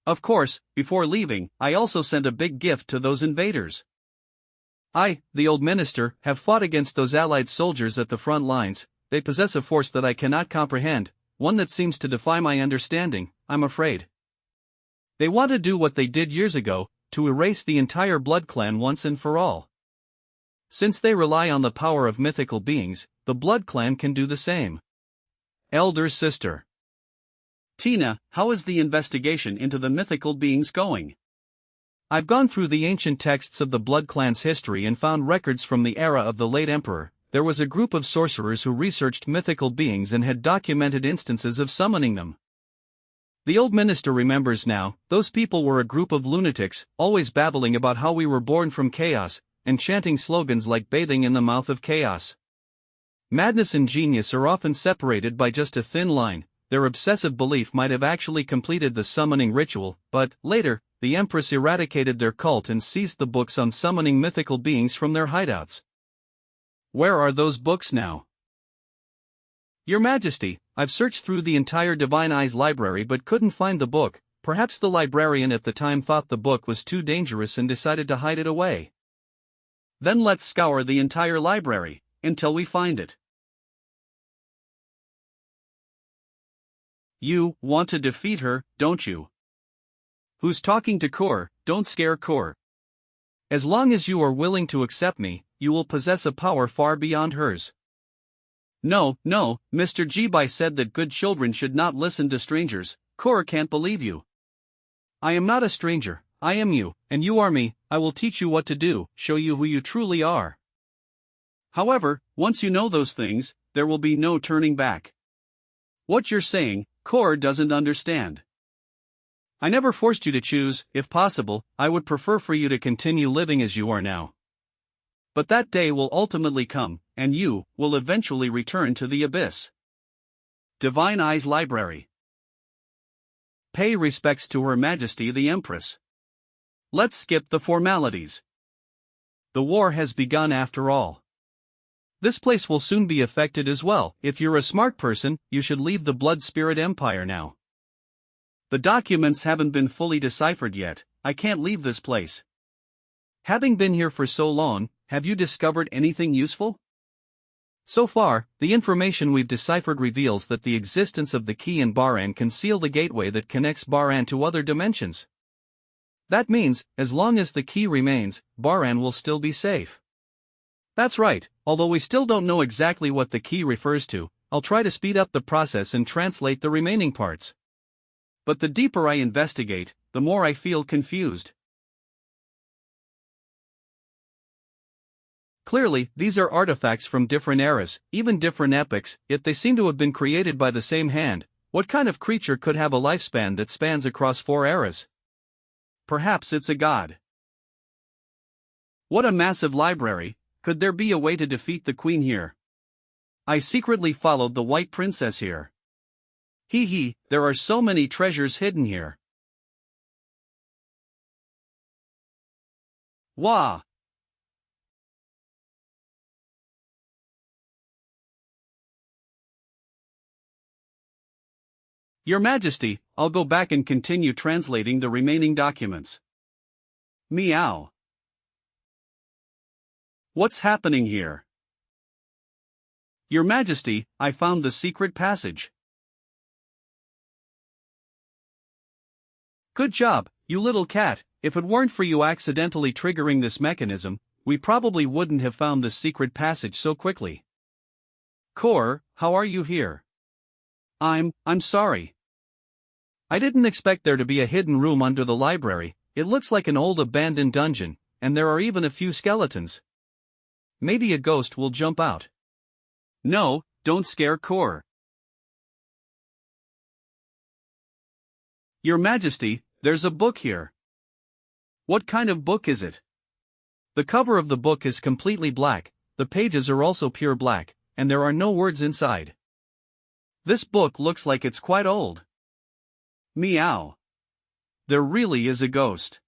A: Of course, before leaving, I also sent a big gift to those invaders. I, the old minister, have fought against those Allied soldiers at the front lines. They possess a force that I cannot comprehend, one that seems to defy my understanding, I'm afraid. They want to do what they did years ago, to erase the entire Blood Clan once and for all. Since they rely on the power of mythical beings, the Blood Clan can do the same. Elder sister. Tina, how is the investigation into the mythical beings going? I've gone through the ancient texts of the Blood Clan's history and found records from the era of the late Emperor. There was a group of sorcerers who researched mythical beings and had documented instances of summoning them. The old minister remembers now, those people were a group of lunatics, always babbling about how we were born from chaos, and chanting slogans like bathing in the mouth of chaos. Madness and genius are often separated by just a thin line. their obsessive belief might have actually completed the summoning ritual, but, later, the Empress eradicated their cult and seized the books on summoning mythical beings from their hideouts. Where are those books now? Your Majesty, I've searched through the entire Divine Eyes library but couldn't find the book. Perhaps the librarian at the time thought the book was too dangerous and decided to hide it away. Then let's scour the entire library, until we find it. You want to defeat her, don't you? Who's talking to Kor? Don't scare Kor. As long as you are willing to accept me, you will possess a power far beyond hers. No, Mr. Jibai said that good children should not listen to strangers. Kor can't believe you. I am not a stranger, I am you, and you are me. I will teach you what to do, show you who you truly are. However, once you know those things, there will be no turning back. What you're saying, Kor doesn't understand. I never forced you to choose. If possible, I would prefer for you to continue living as you are now. But that day will ultimately come, and you will eventually return to the abyss. Divine Eyes Library. Pay respects to Her Majesty the Empress. Let's skip the formalities. The war has begun after all. This place will soon be affected as well. If you're a smart person, you should leave the Blood Spirit Empire now. The documents haven't been fully deciphered yet. I can't leave this place. Having been here for so long, have you discovered anything useful? So far, the information we've deciphered reveals that the existence of the key in Baran can seal the gateway that connects Baran to other dimensions. That means, as long as the key remains, Baran will still be safe. That's right, although we still don't know exactly what the key refers to, I'll try to speed up the process and translate the remaining parts. But the deeper I investigate, the more I feel confused. Clearly, these are artifacts from different eras, even different epochs, yet they seem to have been created by the same hand. What kind of creature could have a lifespan that spans across 4 eras? Perhaps it's a god. What a massive library. Could there be a way to defeat the queen here? I secretly followed the White Princess here. There are so many treasures hidden here. Wah! Your Majesty, I'll go back and continue translating the remaining documents. Meow. What's happening here? Your Majesty, I found the secret passage. Good job, you little cat. If it weren't for you accidentally triggering this mechanism, we probably wouldn't have found this secret passage so quickly. Kor, how are you here? I'm sorry. I didn't expect there to be a hidden room under the library. It looks like an old abandoned dungeon, and there are even a few skeletons. Maybe a ghost will jump out. No, don't scare Kor. Your Majesty, there's a book here. What kind of book is it? The cover of the book is completely black, the pages are also pure black, and there are no words inside. This book looks like it's quite old. Meow. There really is a ghost.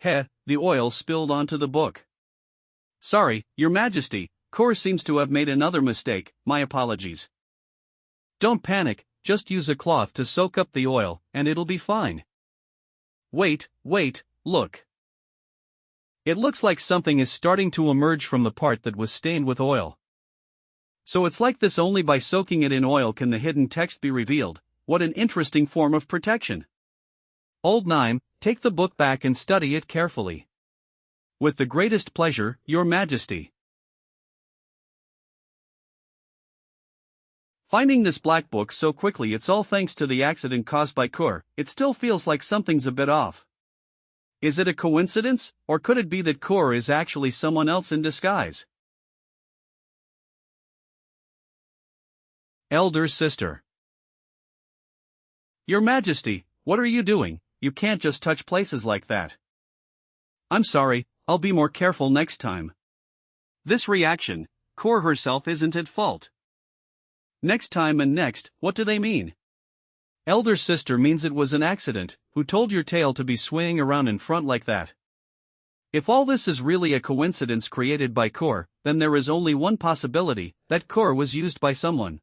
A: The oil spilled onto the book. Sorry, Your Majesty, Kor seems to have made another mistake, my apologies. Don't panic, just use a cloth to soak up the oil, and it'll be fine. Wait, look. It looks like something is starting to emerge from the part that was stained with oil. So it's like this: only by soaking it in oil can the hidden text be revealed. What an interesting form of protection. Old Nime, take the book back and study it carefully. With the greatest pleasure, Your Majesty. Finding this black book so quickly, it's all thanks to the accident caused by Kor. It still feels like something's a bit off. Is it a coincidence, or could it be that Kor is actually someone else in disguise? Elder Sister. Your Majesty, what are you doing? You can't just touch places like that. I'm sorry, I'll be more careful next time. This reaction, Kor herself isn't at fault. Next time and next, what do they mean? Elder sister means it was an accident. Who told your tail to be swaying around in front like that? If all this is really a coincidence created by Kor, then there is only one possibility, that Kor was used by someone.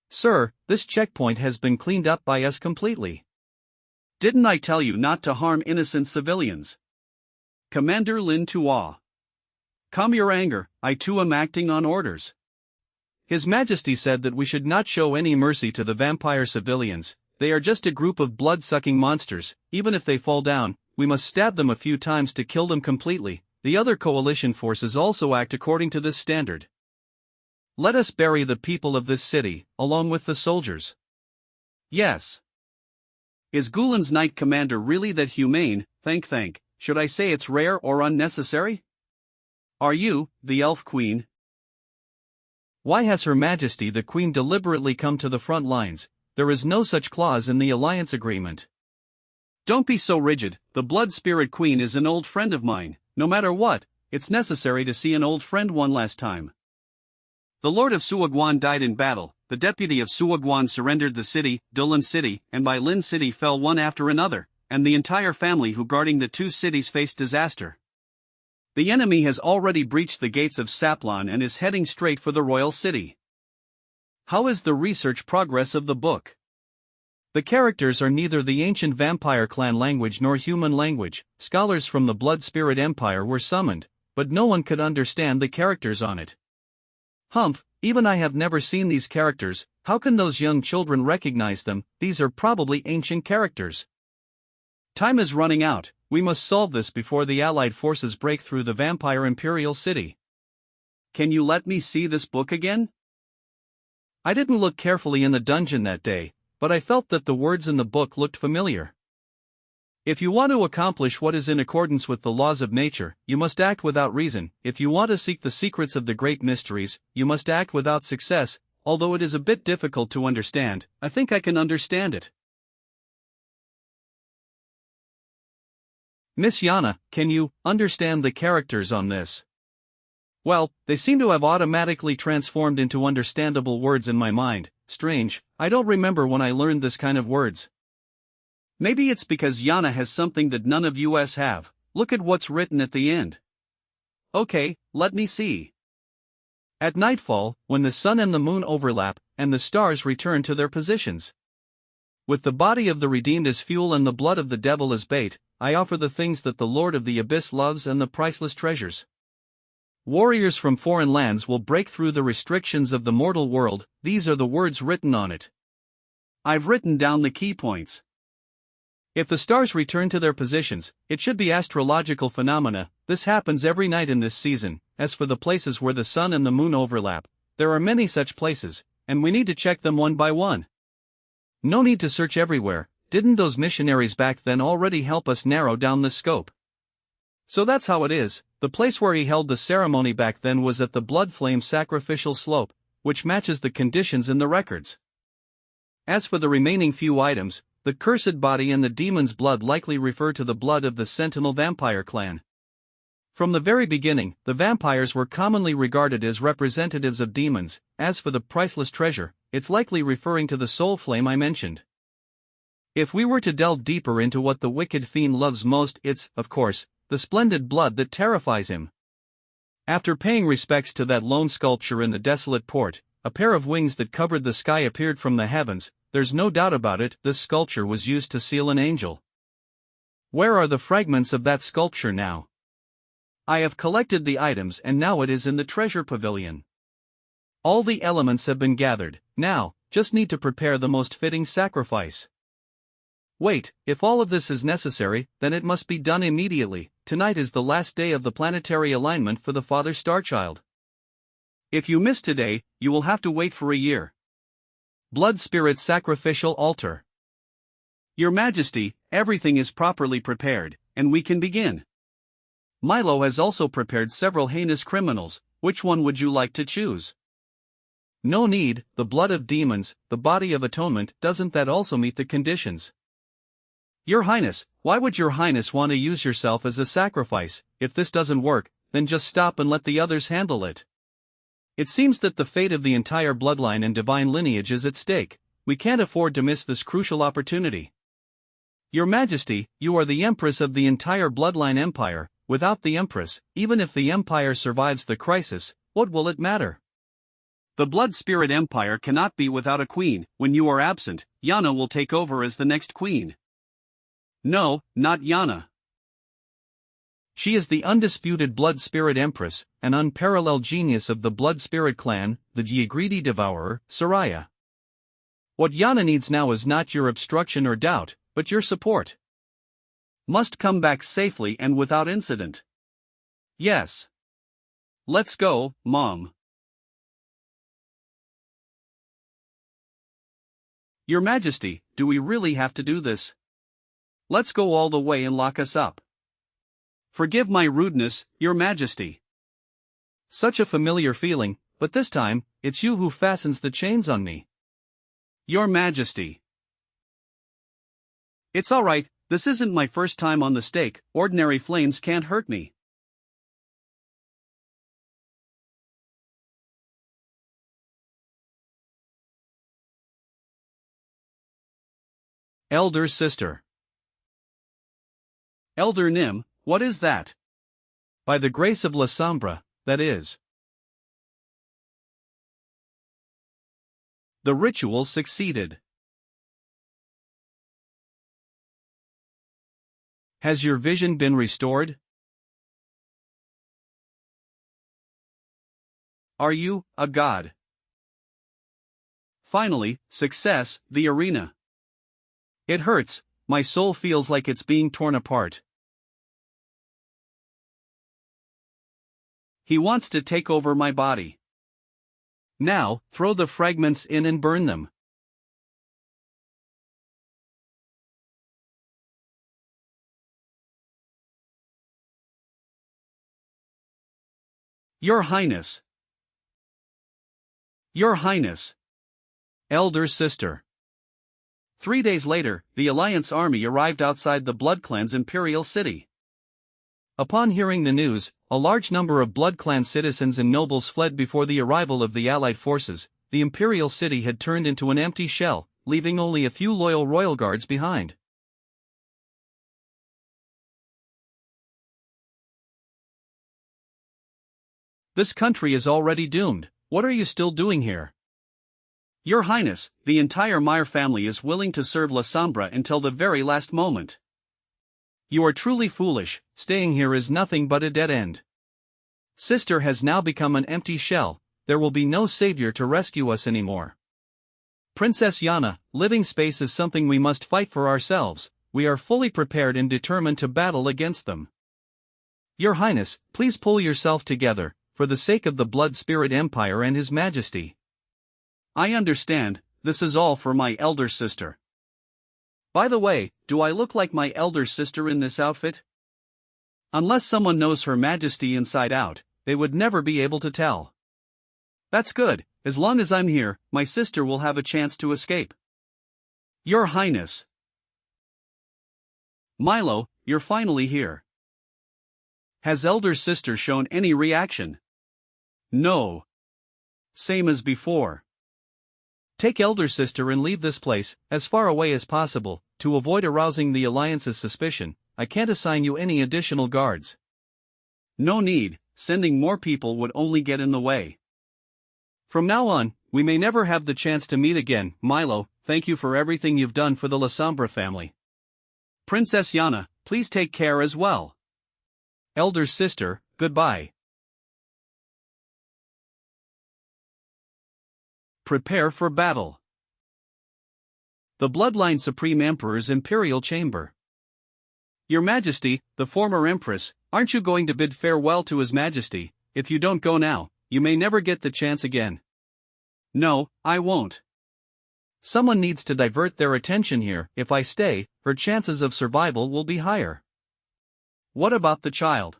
A: Sir, this checkpoint has been cleaned up by us completely. Didn't I tell you not to harm innocent civilians? Commander Lin Tua. Calm your anger, I too am acting on orders. His Majesty said that we should not show any mercy to the vampire civilians. They are just a group of blood-sucking monsters. Even if they fall down, we must stab them a few times to kill them completely. The other coalition forces also act according to this standard. Let us bury the people of this city, along with the soldiers. Yes. Is Gulen's Knight Commander really that humane? Thank. Should I say it's rare or unnecessary? Are you, the Elf Queen? Why has Her Majesty the Queen deliberately come to the front lines? There is no such clause in the alliance agreement. Don't be so rigid. The Blood Spirit Queen is an old friend of mine. No matter what, it's necessary to see an old friend one last time. The Lord of Suoguan died in battle. The deputy of Suoguan surrendered the city, Dulan City, and by Lin City fell one after another, and the entire family who guarding the two cities faced disaster. The enemy has already breached the gates of Saplan and is heading straight for the royal city. How is the research progress of the book? The characters are neither the ancient vampire clan language nor human language. Scholars from the Blood Spirit Empire were summoned, but no one could understand the characters on it. Humph, even I have never seen these characters. How can those young children recognize them? These are probably ancient characters. Time is running out. We must solve this before the Allied forces break through the vampire imperial city. Can you let me see this book again? I didn't look carefully in the dungeon that day, but I felt that the words in the book looked familiar. If you want to accomplish what is in accordance with the laws of nature, you must act without reason. If you want to seek the secrets of the great mysteries, you must act without success. Although it is a bit difficult to understand, I think I can understand it. Miss Yana, can you understand the characters on this? Well, they seem to have automatically transformed into understandable words in my mind. Strange, I don't remember when I learned this kind of words. Maybe it's because Yana has something that none of us have. Look at what's written at the end. Okay, let me see. At nightfall, when the sun and the moon overlap, and the stars return to their positions. With the body of the redeemed as fuel and the blood of the devil as bait, I offer the things that the Lord of the Abyss loves and the priceless treasures. Warriors from foreign lands will break through the restrictions of the mortal world. These are the words written on it. I've written down the key points. If the stars return to their positions, it should be astrological phenomena. This happens every night in this season. As for the places where the sun and the moon overlap, there are many such places, and we need to check them one by one. No need to search everywhere. Didn't those missionaries back then already help us narrow down the scope? So that's how it is. The place where he held the ceremony back then was at the Blood Flame sacrificial slope, which matches the conditions in the records. As for the remaining few items, the cursed body and the demon's blood likely refer to the blood of the Sentinel vampire clan. From the very beginning, the vampires were commonly regarded as representatives of demons. As for the priceless treasure, it's likely referring to the soul flame I mentioned. If we were to delve deeper into what the wicked fiend loves most, it's, of course, the splendid blood that terrifies him. After paying respects to that lone sculpture in the desolate port, a pair of wings that covered the sky appeared from the heavens. There's no doubt about it, this sculpture was used to seal an angel. Where are the fragments of that sculpture now? I have collected the items and now it is in the treasure pavilion. All the elements have been gathered. Now, just need to prepare the most fitting sacrifice. Wait, if all of this is necessary, then it must be done immediately. Tonight is the last day of the planetary alignment for the Father Starchild. If you miss today, you will have to wait for a year. Blood Spirit Sacrificial Altar. Your Majesty, everything is properly prepared, and we can begin. Milo has also prepared several heinous criminals. Which one would you like to choose? No need, the blood of demons, the body of atonement, doesn't that also meet the conditions? Your Highness, why would Your Highness want to use yourself as a sacrifice? If this doesn't work, then just stop and let the others handle it. It seems that the fate of the entire bloodline and divine lineage is at stake. We can't afford to miss this crucial opportunity. Your Majesty, you are the Empress of the entire bloodline empire. Without the Empress, even if the empire survives the crisis, what will it matter? The Blood Spirit Empire cannot be without a queen. When you are absent, Yana will take over as the next queen. No, not Yana. She is the undisputed Blood Spirit Empress, an unparalleled genius of the Blood Spirit clan, the Greedy Devourer, Soraya. What Yana needs now is not your obstruction or doubt, but your support. Must come back safely and without incident. Yes. Let's go, Mom. Your Majesty, do we really have to do this? Let's go all the way and lock us up. Forgive my rudeness, Your Majesty. Such a familiar feeling, but this time, it's you who fastens the chains on me. Your Majesty. It's all right, this isn't my first time on the stake, ordinary flames can't hurt me. Elder Sister. Elder Nim, what is that? By the grace of La Sombra, that is. The ritual succeeded. Has your vision been restored? Are you a god? Finally, success, the arena. It hurts, my soul feels like it's being torn apart. He wants to take over my body. Now, throw the fragments in and burn them. Your Highness. Your Highness. Elder Sister. 3 days later, the Alliance army arrived outside the Blood Clan's imperial city. Upon hearing the news, a large number of Blood Clan citizens and nobles fled before the arrival of the Allied forces. The imperial city had turned into an empty shell, leaving only a few loyal royal guards behind. This country is already doomed. What are you still doing here? Your Highness, the entire Meyer family is willing to serve La Sombra until the very last moment. You are truly foolish, staying here is nothing but a dead end. Sister has now become an empty shell, there will be no savior to rescue us anymore. Princess Yana, living space is something we must fight for ourselves, we are fully prepared and determined to battle against them. Your Highness, please pull yourself together, for the sake of the Blood Spirit Empire and His Majesty. I understand, this is all for my elder sister. By the way, do I look like my elder sister in this outfit? Unless someone knows Her Majesty inside out, they would never be able to tell. That's good, as long as I'm here, my sister will have a chance to escape. Your Highness. Milo, you're finally here. Has elder sister shown any reaction? No. Same as before. Take elder sister and leave this place, as far away as possible, to avoid arousing the Alliance's suspicion. I can't assign you any additional guards. No need, sending more people would only get in the way. From now on, we may never have the chance to meet again. Milo, thank you for everything you've done for the La Sombra family. Princess Yana, please take care as well. Elder sister, goodbye. Prepare for battle. The Bloodline Supreme Emperor's Imperial Chamber. Your Majesty, the former Empress, aren't you going to bid farewell to His Majesty? If you don't go now, you may never get the chance again. No, I won't. Someone needs to divert their attention here. If I stay, her chances of survival will be higher. What about the child?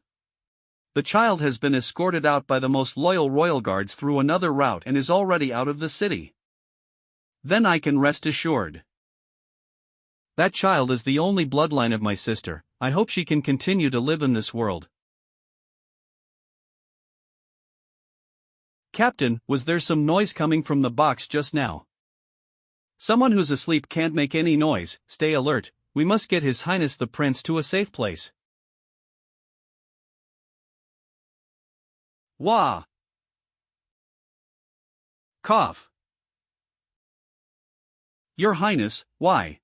A: The child has been escorted out by the most loyal royal guards through another route and is already out of the city. Then I can rest assured. That child is the only bloodline of my sister. I hope she can continue to live in this world. Captain, was there some noise coming from the box just now? Someone who's asleep can't make any noise. Stay alert, we must get His Highness the Prince to a safe place. Wah! Cough. Your Highness, why?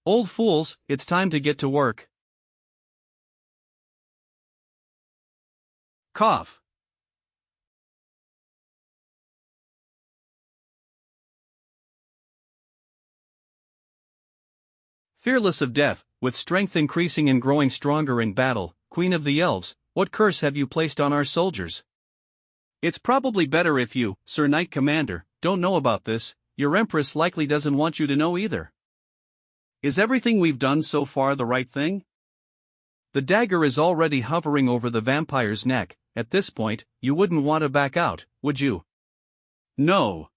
A: Old fools, it's time to get to work. Cough. Fearless of death, with strength increasing and growing stronger in battle, Queen of the Elves, what curse have you placed on our soldiers? It's probably better if you, Sir Knight Commander, don't know about this. Your Empress likely doesn't want you to know either. Is everything we've done so far the right thing? The dagger is already hovering over the vampire's neck. At this point, you wouldn't want to back out, would you? No.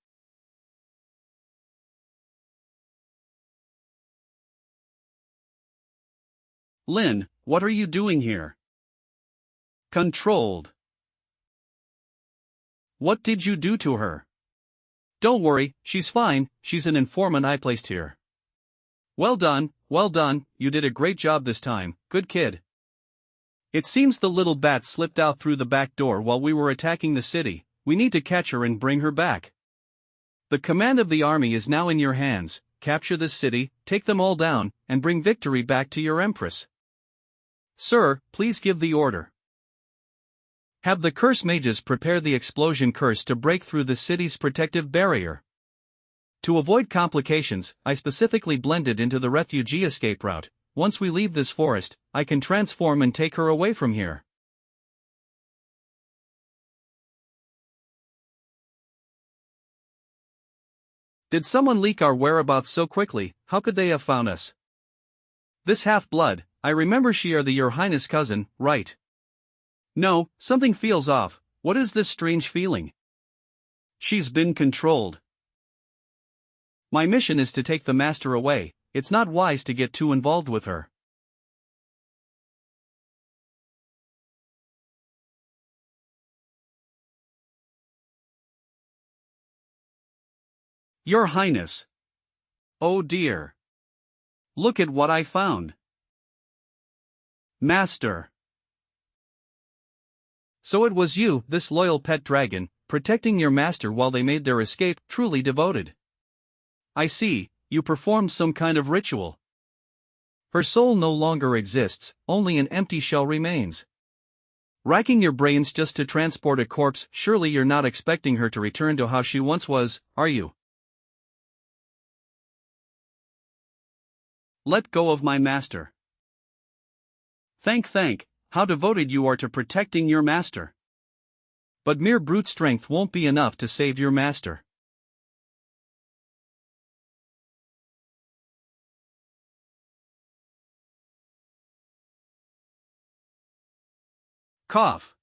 A: Lin, what are you doing here? Controlled. What did you do to her? Don't worry, she's fine, she's an informant I placed here. Well done, you did a great job this time, good kid. It seems the little bat slipped out through the back door while we were attacking the city. We need to catch her and bring her back. The command of the army is now in your hands. Capture this city, take them all down, and bring victory back to your Empress. Sir, please give the order. Have the curse mages prepare the explosion curse to break through the city's protective barrier. To avoid complications, I specifically blended into the refugee escape route. Once we leave this forest, I can transform and take her away from here. Did someone leak our whereabouts so quickly? How could they have found us? This half-blood, I remember she are Your Highness cousin, right? No, something feels off. What is this strange feeling? She's been controlled. My mission is to take the master away. It's not wise to get too involved with her. Your Highness. Oh dear. Look at what I found. Master. So it was you, this loyal pet dragon, protecting your master while they made their escape, truly devoted. I see, you performed some kind of ritual. Her soul no longer exists, only an empty shell remains. Racking your brains just to transport a corpse, surely you're not expecting her to return to how she once was, are you? Let go of my master. Thank, how devoted you are to protecting your master. But mere brute strength won't be enough to save your master. Cough.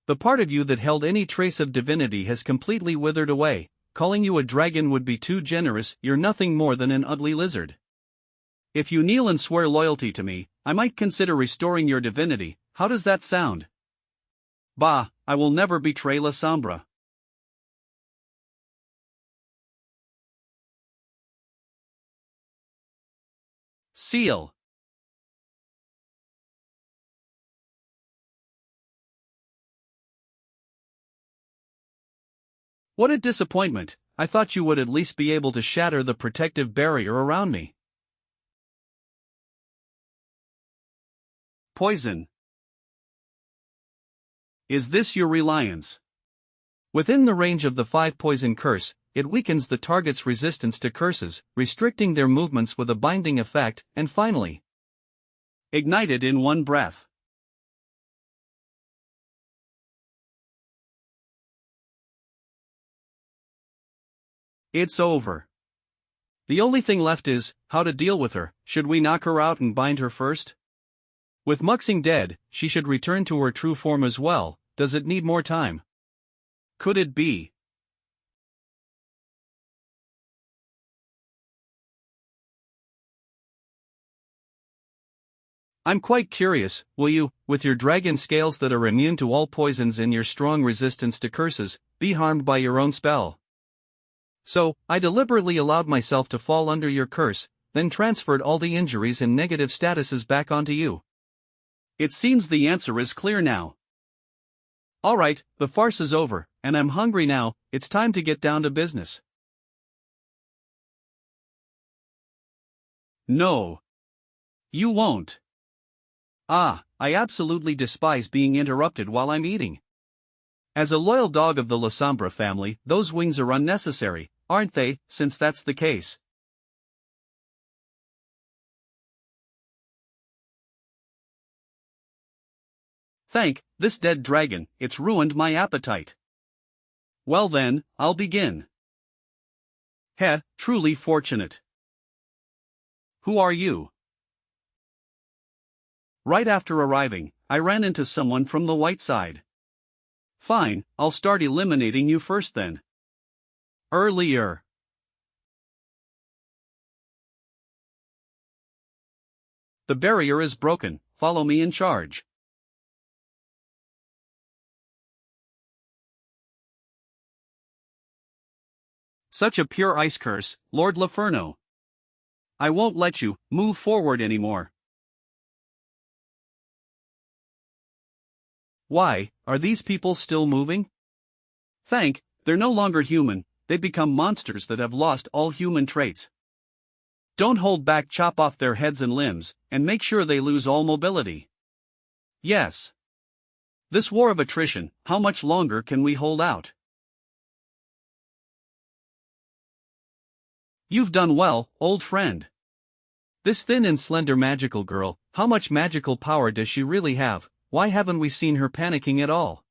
A: The part of you that held any trace of divinity has completely withered away. Calling you a dragon would be too generous. You're nothing more than an ugly lizard. If you kneel and swear loyalty to me, I might consider restoring your divinity. How does that sound? Bah, I will never betray La Sombra. Seal. What a disappointment. I thought you would at least be able to shatter the protective barrier around me. Poison. Is this your reliance? Within the range of the 5 poison curse, it weakens the target's resistance to curses, restricting their movements with a binding effect, and finally, ignited in one breath. It's over. The only thing left is, how to deal with her. Should we knock her out and bind her first? With Muxing dead, she should return to her true form as well. Does it need more time? Could it be? I'm quite curious, will you, with your dragon scales that are immune to all poisons and your strong resistance to curses, be harmed by your own spell? So, I deliberately allowed myself to fall under your curse, then transferred all the injuries and negative statuses back onto you. It seems the answer is clear now. Alright, the farce is over, and I'm hungry now, it's time to get down to business. No. You won't. I absolutely despise being interrupted while I'm eating. As a loyal dog of the Lasombra family, those wings are unnecessary, aren't they, since that's the case? Thank this dead dragon, it's ruined my appetite. Well then, I'll begin. Heh, truly fortunate. Who are you? Right after arriving, I ran into someone from the white side. Fine, I'll start eliminating you first then. Earlier. The barrier is broken, follow me in charge. Such a pure ice curse, Lord Laferno. I won't let you move forward anymore. Why, are these people still moving? They're no longer human, they've become monsters that have lost all human traits. Don't hold back, chop off their heads and limbs, and make sure they lose all mobility. Yes. This war of attrition, how much longer can we hold out? You've done well, old friend. This thin and slender magical girl, how much magical power does she really have? Why haven't we seen her panicking at all?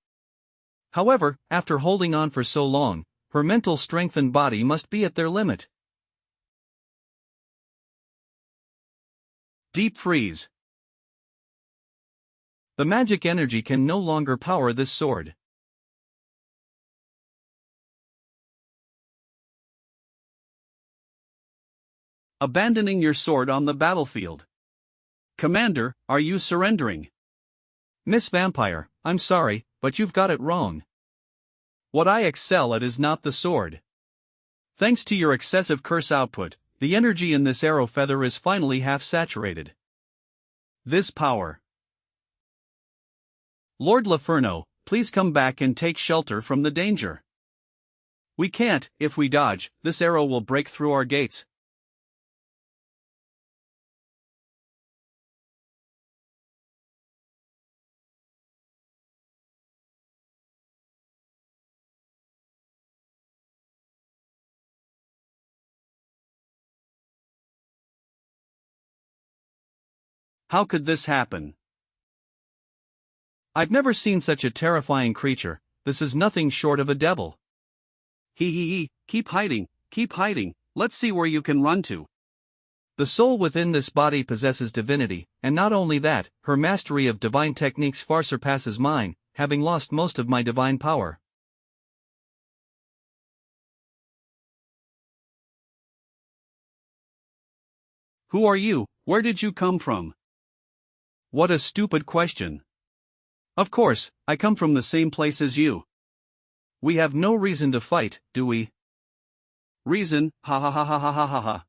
A: However, after holding on for so long, her mental strength and body must be at their limit. Deep freeze. The magic energy can no longer power this sword. Abandoning your sword on the battlefield. Commander, are you surrendering? Miss Vampire, I'm sorry, but you've got it wrong. What I excel at is not the sword. Thanks to your excessive curse output, the energy in this arrow feather is finally half saturated. This power. Lord Laferno, please come back and take shelter from the danger. We can't, if we dodge, this arrow will break through our gates. How could this happen? I've never seen such a terrifying creature, this is nothing short of a devil. Keep hiding, let's see where you can run to. The soul within this body possesses divinity, and not only that, her mastery of divine techniques far surpasses mine, having lost most of my divine power. Who are you? Where did you come from? What a stupid question. Of course, I come from the same place as you. We have no reason to fight, do we? Reason, ha ha ha ha ha ha ha ha.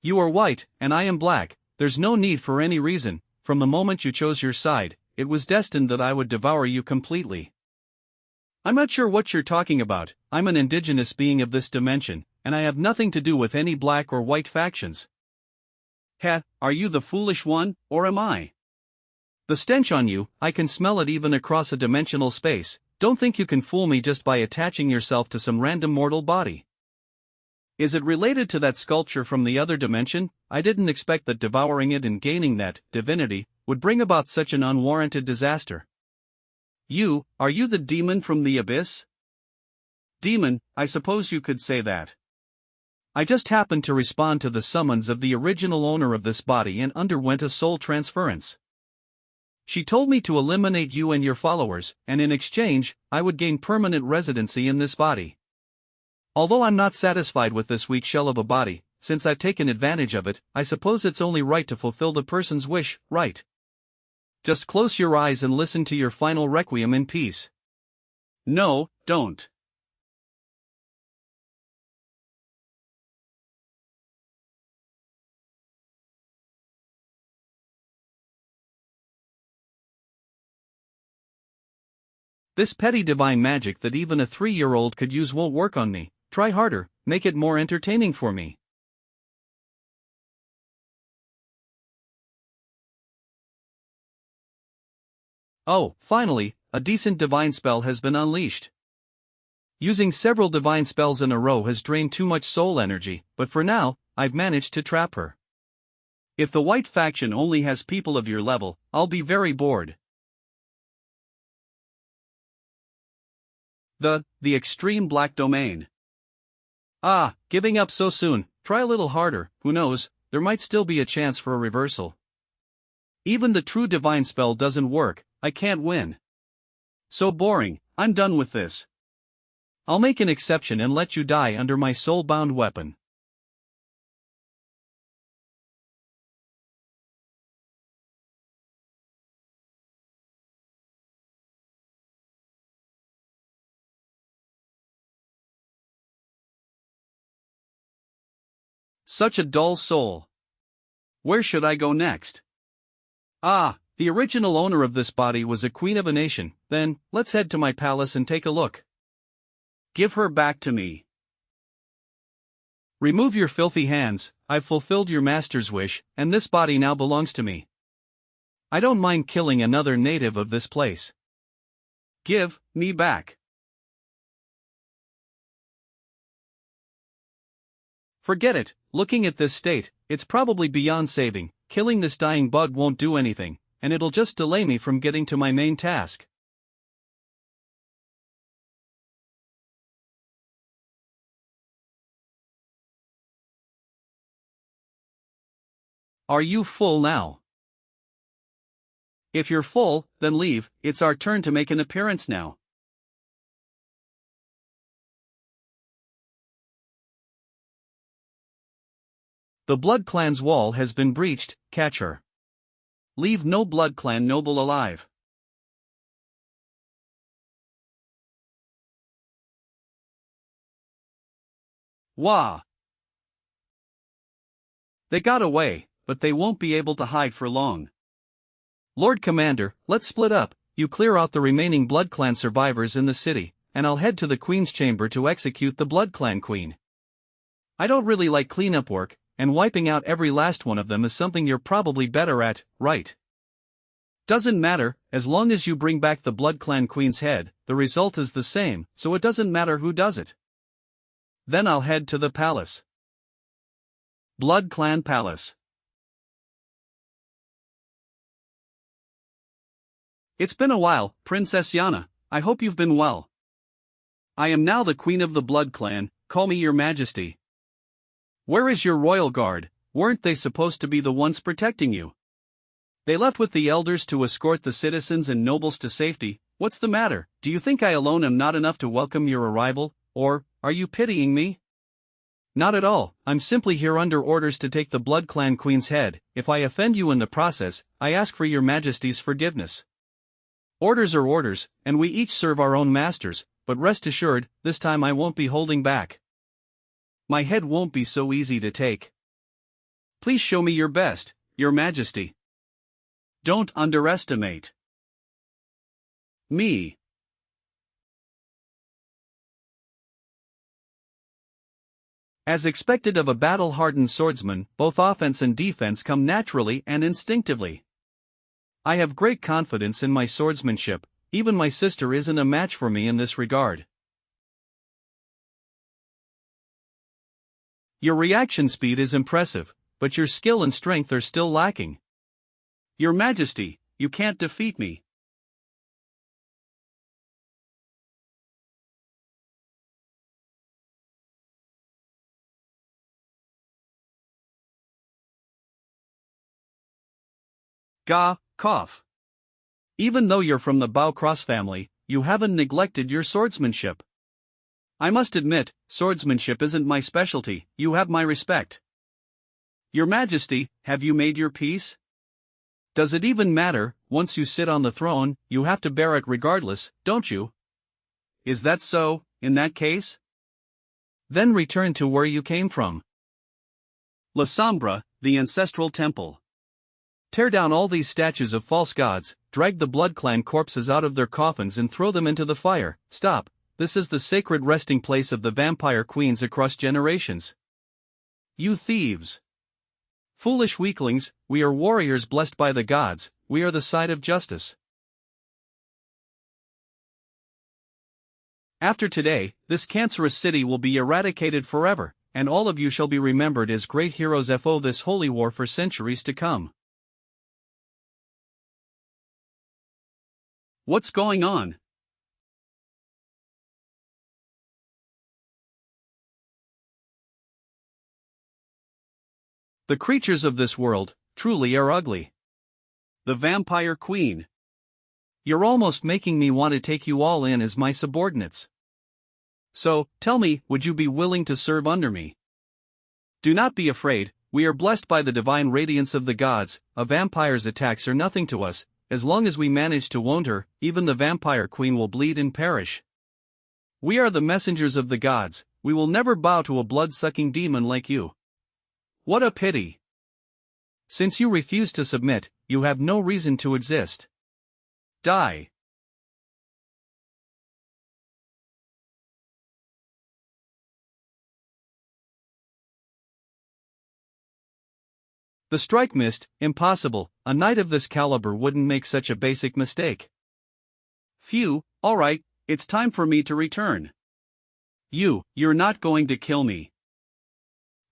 A: You are white, and I am black, there's no need for any reason, from the moment you chose your side, it was destined that I would devour you completely. I'm not sure what you're talking about, I'm an indigenous being of this dimension, and I have nothing to do with any black or white factions. Are you the foolish one, or am I? The stench on you, I can smell it even across a dimensional space, don't think you can fool me just by attaching yourself to some random mortal body. Is it related to that sculpture from the other dimension? I didn't expect that devouring it and gaining that divinity would bring about such an unwarranted disaster. Are you the demon from the abyss? Demon, I suppose you could say that. I just happened to respond to the summons of the original owner of this body and underwent a soul transference. She told me to eliminate you and your followers, and in exchange, I would gain permanent residency in this body. Although I'm not satisfied with this weak shell of a body, since I've taken advantage of it, I suppose it's only right to fulfill the person's wish, right? Just close your eyes and listen to your final requiem in peace. No, don't. This petty divine magic that even a 3-year-old could use won't work on me. Try harder, make it more entertaining for me. Oh, finally, a decent divine spell has been unleashed. Using several divine spells in a row has drained too much soul energy, but for now, I've managed to trap her. If the white faction only has people of your level, I'll be very bored. The extreme black domain. Ah, giving up so soon, try a little harder, who knows, there might still be a chance for a reversal. Even the true divine spell doesn't work, I can't win. So boring, I'm done with this. I'll make an exception and let you die under my soul-bound weapon. Such a dull soul. Where should I go next? Ah, the original owner of this body was a queen of a nation. Then, let's head to my palace and take a look. Give her back to me. Remove your filthy hands, I've fulfilled your master's wish, and this body now belongs to me. I don't mind killing another native of this place. Give me back. Forget it, looking at this state, it's probably beyond saving. Killing this dying bug won't do anything, and it'll just delay me from getting to my main task. Are you full now? If you're full, then leave, it's our turn to make an appearance now. The Blood Clan's wall has been breached, catch her. Leave no Blood Clan noble alive. Wah! They got away, but they won't be able to hide for long. Lord Commander, let's split up, you clear out the remaining Blood Clan survivors in the city, and I'll head to the Queen's chamber to execute the Blood Clan Queen. I don't really like cleanup work, and wiping out every last one of them is something you're probably better at, right? Doesn't matter, as long as you bring back the Blood Clan Queen's head, the result is the same, so it doesn't matter who does it. Then I'll head to the palace. Blood Clan Palace. It's been a while, Princess Yana, I hope you've been well. I am now the Queen of the Blood Clan, call me your Majesty. Where is your royal guard? Weren't they supposed to be the ones protecting you? They left with the elders to escort the citizens and nobles to safety. What's the matter? Do you think I alone am not enough to welcome your arrival, or are you pitying me? Not at all, I'm simply here under orders to take the Blood Clan Queen's head. If I offend you in the process, I ask for your Majesty's forgiveness. Orders are orders, and we each serve our own masters, but rest assured, this time I won't be holding back. My head won't be so easy to take. Please show me your best, your Majesty. Don't underestimate me. As expected of a battle-hardened swordsman, both offense and defense come naturally and instinctively. I have great confidence in my swordsmanship, even my sister isn't a match for me in this regard. Your reaction speed is impressive, but your skill and strength are still lacking. Your Majesty, you can't defeat me. Cough. Even though you're from the Bao-Cross family, you haven't neglected your swordsmanship. I must admit, swordsmanship isn't my specialty, you have my respect. Your Majesty, have you made your peace? Does it even matter? Once you sit on the throne, you have to bear it regardless, don't you? Is that so, in that case? Then return to where you came from. La Sombra, the ancestral temple. Tear down all these statues of false gods, drag the Blood Clan corpses out of their coffins and throw them into the fire. Stop, this is the sacred resting place of the vampire queens across generations. You thieves! Foolish weaklings, we are warriors blessed by the gods, we are the side of justice. After today, this cancerous city will be eradicated forever, and all of you shall be remembered as great heroes for this holy war for centuries to come. What's going on? The creatures of this world, truly are ugly. The Vampire Queen. You're almost making me want to take you all in as my subordinates. So, tell me, would you be willing to serve under me? Do not be afraid, we are blessed by the divine radiance of the gods, a vampire's attacks are nothing to us, as long as we manage to wound her, even the Vampire Queen will bleed and perish. We are the messengers of the gods, we will never bow to a blood-sucking demon like you. What a pity! Since you refuse to submit, you have no reason to exist. Die! The strike missed, impossible, a knight of this caliber wouldn't make such a basic mistake. Phew, alright, it's time for me to return. You're not going to kill me.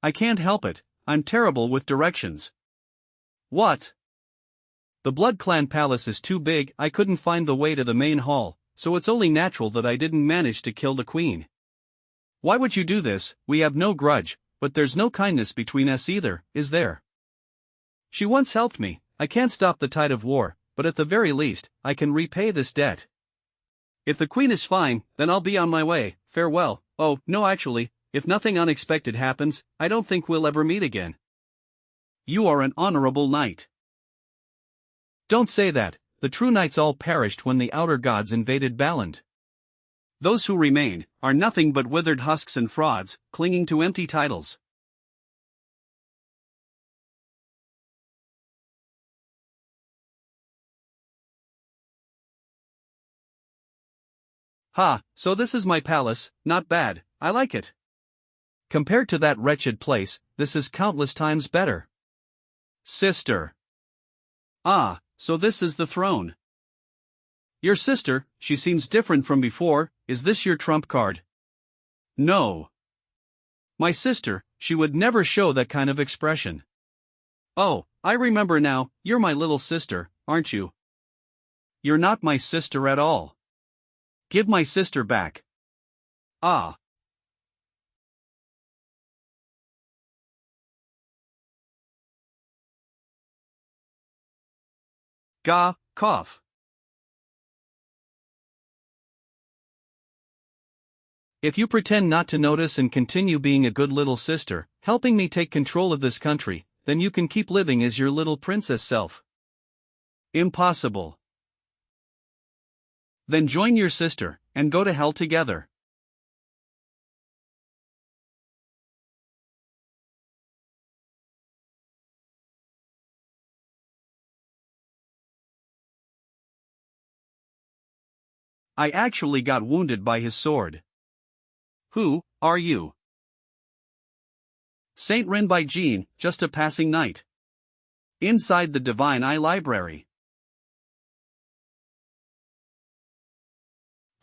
A: I can't help it, I'm terrible with directions. What? The Blood Clan Palace is too big, I couldn't find the way to the main hall, so it's only natural that I didn't manage to kill the queen. Why would you do this? We have no grudge, but there's no kindness between us either, is there? She once helped me, I can't stop the tide of war, but at the very least, I can repay this debt. If the queen is fine, then I'll be on my way, farewell. Oh, no actually, if nothing unexpected happens, I don't think we'll ever meet again. You are an honorable knight. Don't say that, the true knights all perished when the outer gods invaded Baland. Those who remain are nothing but withered husks and frauds, clinging to empty titles. Ha, so this is my palace, not bad, I like it. Compared to that wretched place, this is countless times better. Sister. Ah, so this is the throne. Your sister, she seems different from before, is this your trump card? No. My sister, she would never show that kind of expression. Oh, I remember now, you're my little sister, aren't you? You're not my sister at all. Give my sister back. Ah. Ga, cough. If you pretend not to notice and continue being a good little sister, helping me take control of this country, then you can keep living as your little princess self. Impossible. Then join your sister, and go to hell together. I actually got wounded by his sword. Who are you? Saint Ren by Jean, just a passing knight. Inside the Divine Eye Library.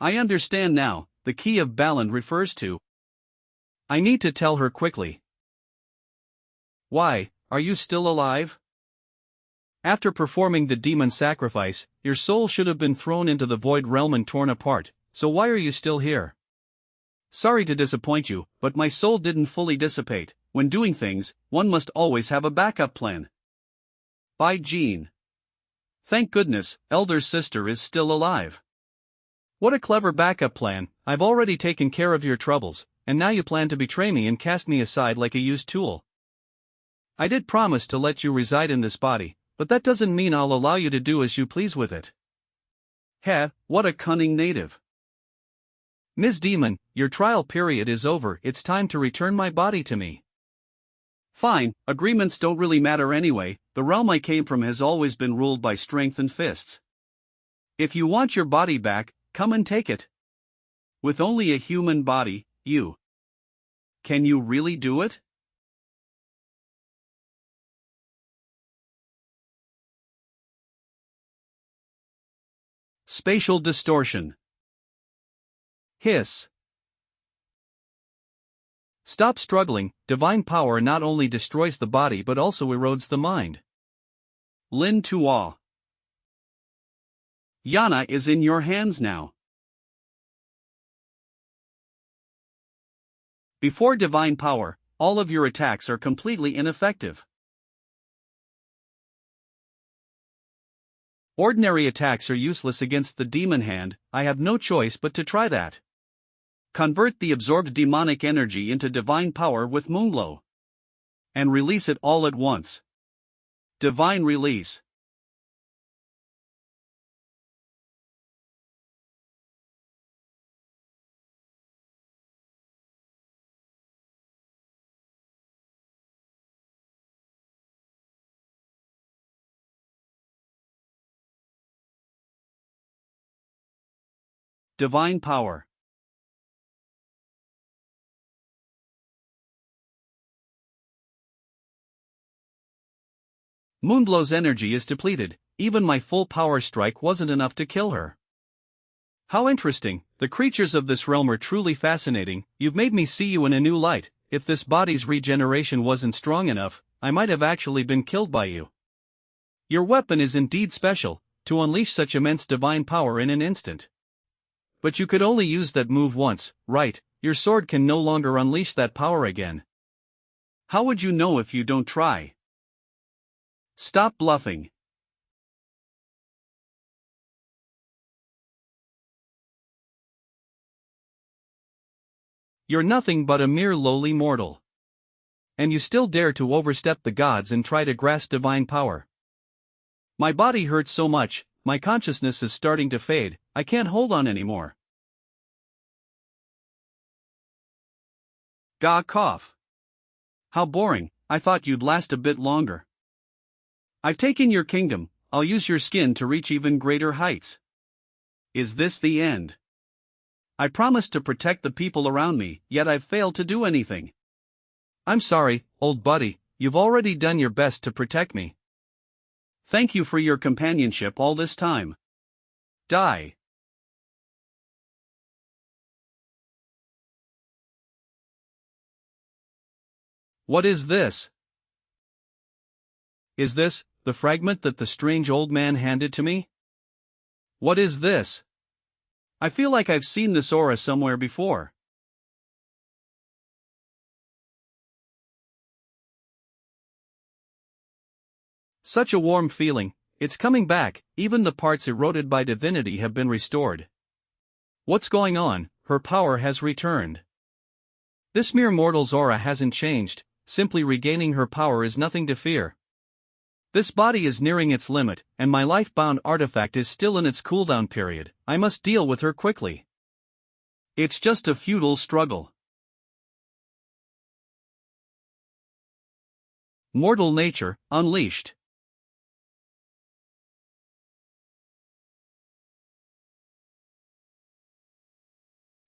A: I understand now, the key of Baland refers to. I need to tell her quickly. Why, are you still alive? After performing the demon sacrifice, your soul should have been thrown into the void realm and torn apart, so why are you still here? Sorry to disappoint you, but my soul didn't fully dissipate. When doing things, one must always have a backup plan. By Jean. Thank goodness, Elder's sister is still alive. What a clever backup plan, I've already taken care of your troubles, and now you plan to betray me and cast me aside like a used tool. I did promise to let you reside in this body, but that doesn't mean I'll allow you to do as you please with it. Heh, what a cunning native. Ms. Demon, your trial period is over, it's time to return my body to me. Fine, agreements don't really matter anyway, the realm I came from has always been ruled by strength and fists. If you want your body back, come and take it. With only a human body, you. Can you really do it? Spatial distortion. Hiss. Stop struggling, divine power not only destroys the body but also erodes the mind. Lin Tua. Yana is in your hands now. Before divine power, all of your attacks are completely ineffective. Ordinary attacks are useless against the demon hand, I have no choice but to try that. Convert the absorbed demonic energy into divine power with Moonglow. And release it all at once. Divine release. Divine power. Moonglow's energy is depleted, even my full power strike wasn't enough to kill her. How interesting, the creatures of this realm are truly fascinating, you've made me see you in a new light, if this body's regeneration wasn't strong enough, I might have actually been killed by you. Your weapon is indeed special, to unleash such immense divine power in an instant. But you could only use that move once, right? Your sword can no longer unleash that power again. How would you know if you don't try? Stop bluffing. You're nothing but a mere lowly mortal. And you still dare to overstep the gods and try to grasp divine power. My body hurts so much, my consciousness is starting to fade, I can't hold on anymore. Gah cough. How boring, I thought you'd last a bit longer. I've taken your kingdom, I'll use your skin to reach even greater heights. Is this the end? I promised to protect the people around me, yet I've failed to do anything. I'm sorry, old buddy, you've already done your best to protect me. Thank you for your companionship all this time. Die. What is this? Is this the fragment that the strange old man handed to me? What is this? I feel like I've seen this aura somewhere before. Such a warm feeling, it's coming back, even the parts eroded by divinity have been restored. What's going on? Her power has returned. This mere mortal's aura hasn't changed, simply regaining her power is nothing to fear. This body is nearing its limit, and my life-bound artifact is still in its cooldown period, I must deal with her quickly. It's just a futile struggle. Mortal nature, unleashed.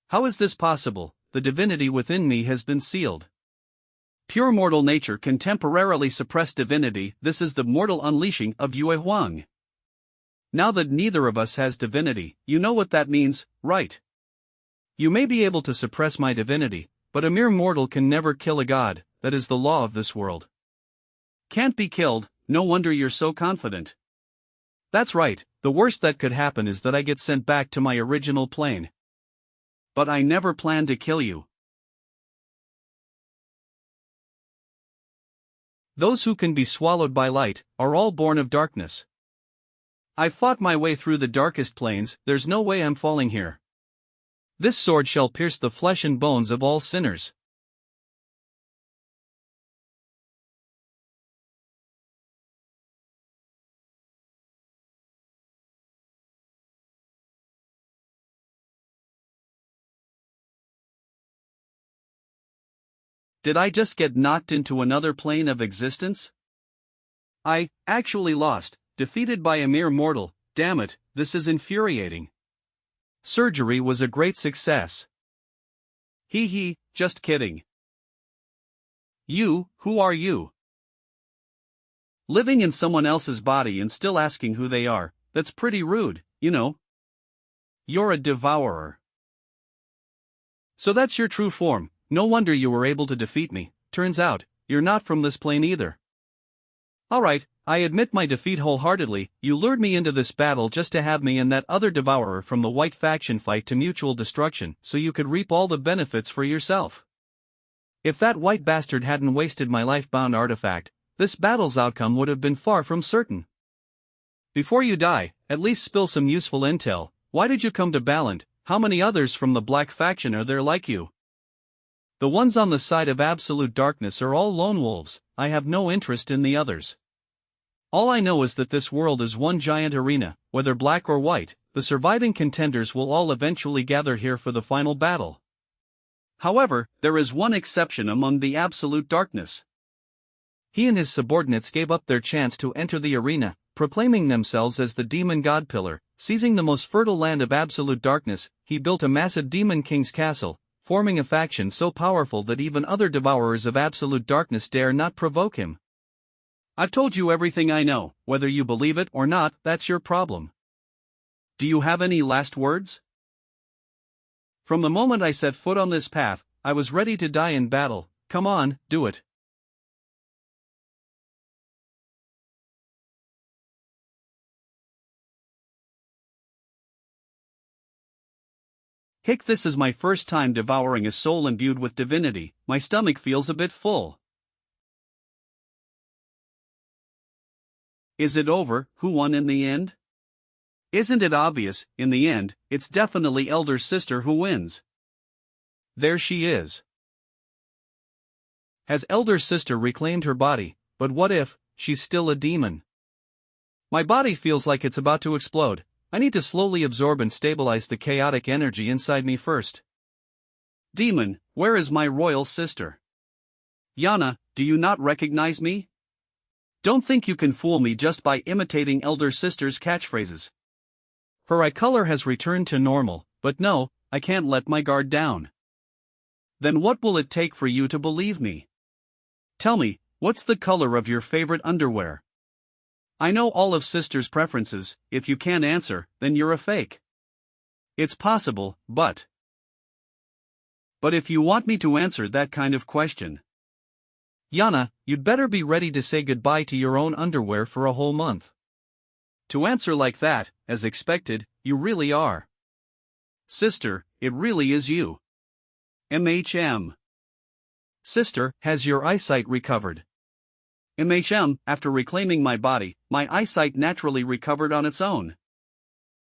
A: How is this possible? The divinity within me has been sealed. Pure mortal nature can temporarily suppress divinity, this is the mortal unleashing of Yue Huang. Now that neither of us has divinity, you know what that means, right? You may be able to suppress my divinity, but a mere mortal can never kill a god, that is the law of this world. Can't be killed, no wonder you're so confident. That's right, the worst that could happen is that I get sent back to my original plane. But I never planned to kill you. Those who can be swallowed by light are all born of darkness. I've fought my way through the darkest plains, there's no way I'm falling here. This sword shall pierce the flesh and bones of all sinners. Did I just get knocked into another plane of existence? I actually lost, defeated by a mere mortal. Damn it, this is infuriating. Surgery was a great success. Hee hee, just kidding. Who are you? Living in someone else's body and still asking who they are, that's pretty rude, you know. You're a devourer. So that's your true form. No wonder you were able to defeat me. Turns out, you're not from this plane either. Alright, I admit my defeat wholeheartedly. You lured me into this battle just to have me and that other devourer from the white faction fight to mutual destruction so you could reap all the benefits for yourself. If that white bastard hadn't wasted my life-bound artifact, this battle's outcome would have been far from certain. Before you die, at least spill some useful intel. Why did you come to Ballant? How many others from the black faction are there like you? The ones on the side of absolute darkness are all lone wolves. I have no interest in the others. All I know is that this world is one giant arena. Whether black or white, the surviving contenders will all eventually gather here for the final battle. However, there is one exception among the absolute darkness. He and his subordinates gave up their chance to enter the arena, proclaiming themselves as the demon god pillar. Seizing the most fertile land of absolute darkness, he built a massive demon king's castle, forming a faction so powerful that even other devourers of absolute darkness dare not provoke him. I've told you everything I know. Whether you believe it or not, that's your problem. Do you have any last words? From the moment I set foot on this path, I was ready to die in battle. Come on, do it. Hick, this is my first time devouring a soul imbued with divinity. My stomach feels a bit full. Is it over? Who won in the end? Isn't it obvious? In the end, it's definitely Elder Sister who wins. There she is. Has Elder Sister reclaimed her body? But what if she's still a demon? My body feels like it's about to explode. I need to slowly absorb and stabilize the chaotic energy inside me first. Demon, where is my royal sister? Yana, do you not recognize me? Don't think you can fool me just by imitating Elder Sister's catchphrases. Her eye color has returned to normal, but no, I can't let my guard down. Then what will it take for you to believe me? Tell me, what's the color of your favorite underwear? I know all of Sister's preferences. If you can't answer, then you're a fake. It's possible, but if you want me to answer that kind of question, Yana, you'd better be ready to say goodbye to your own underwear for a whole month. To answer like that, as expected, you really are. Sister, it really is you. Sister, has your eyesight recovered? After reclaiming my body, my eyesight naturally recovered on its own.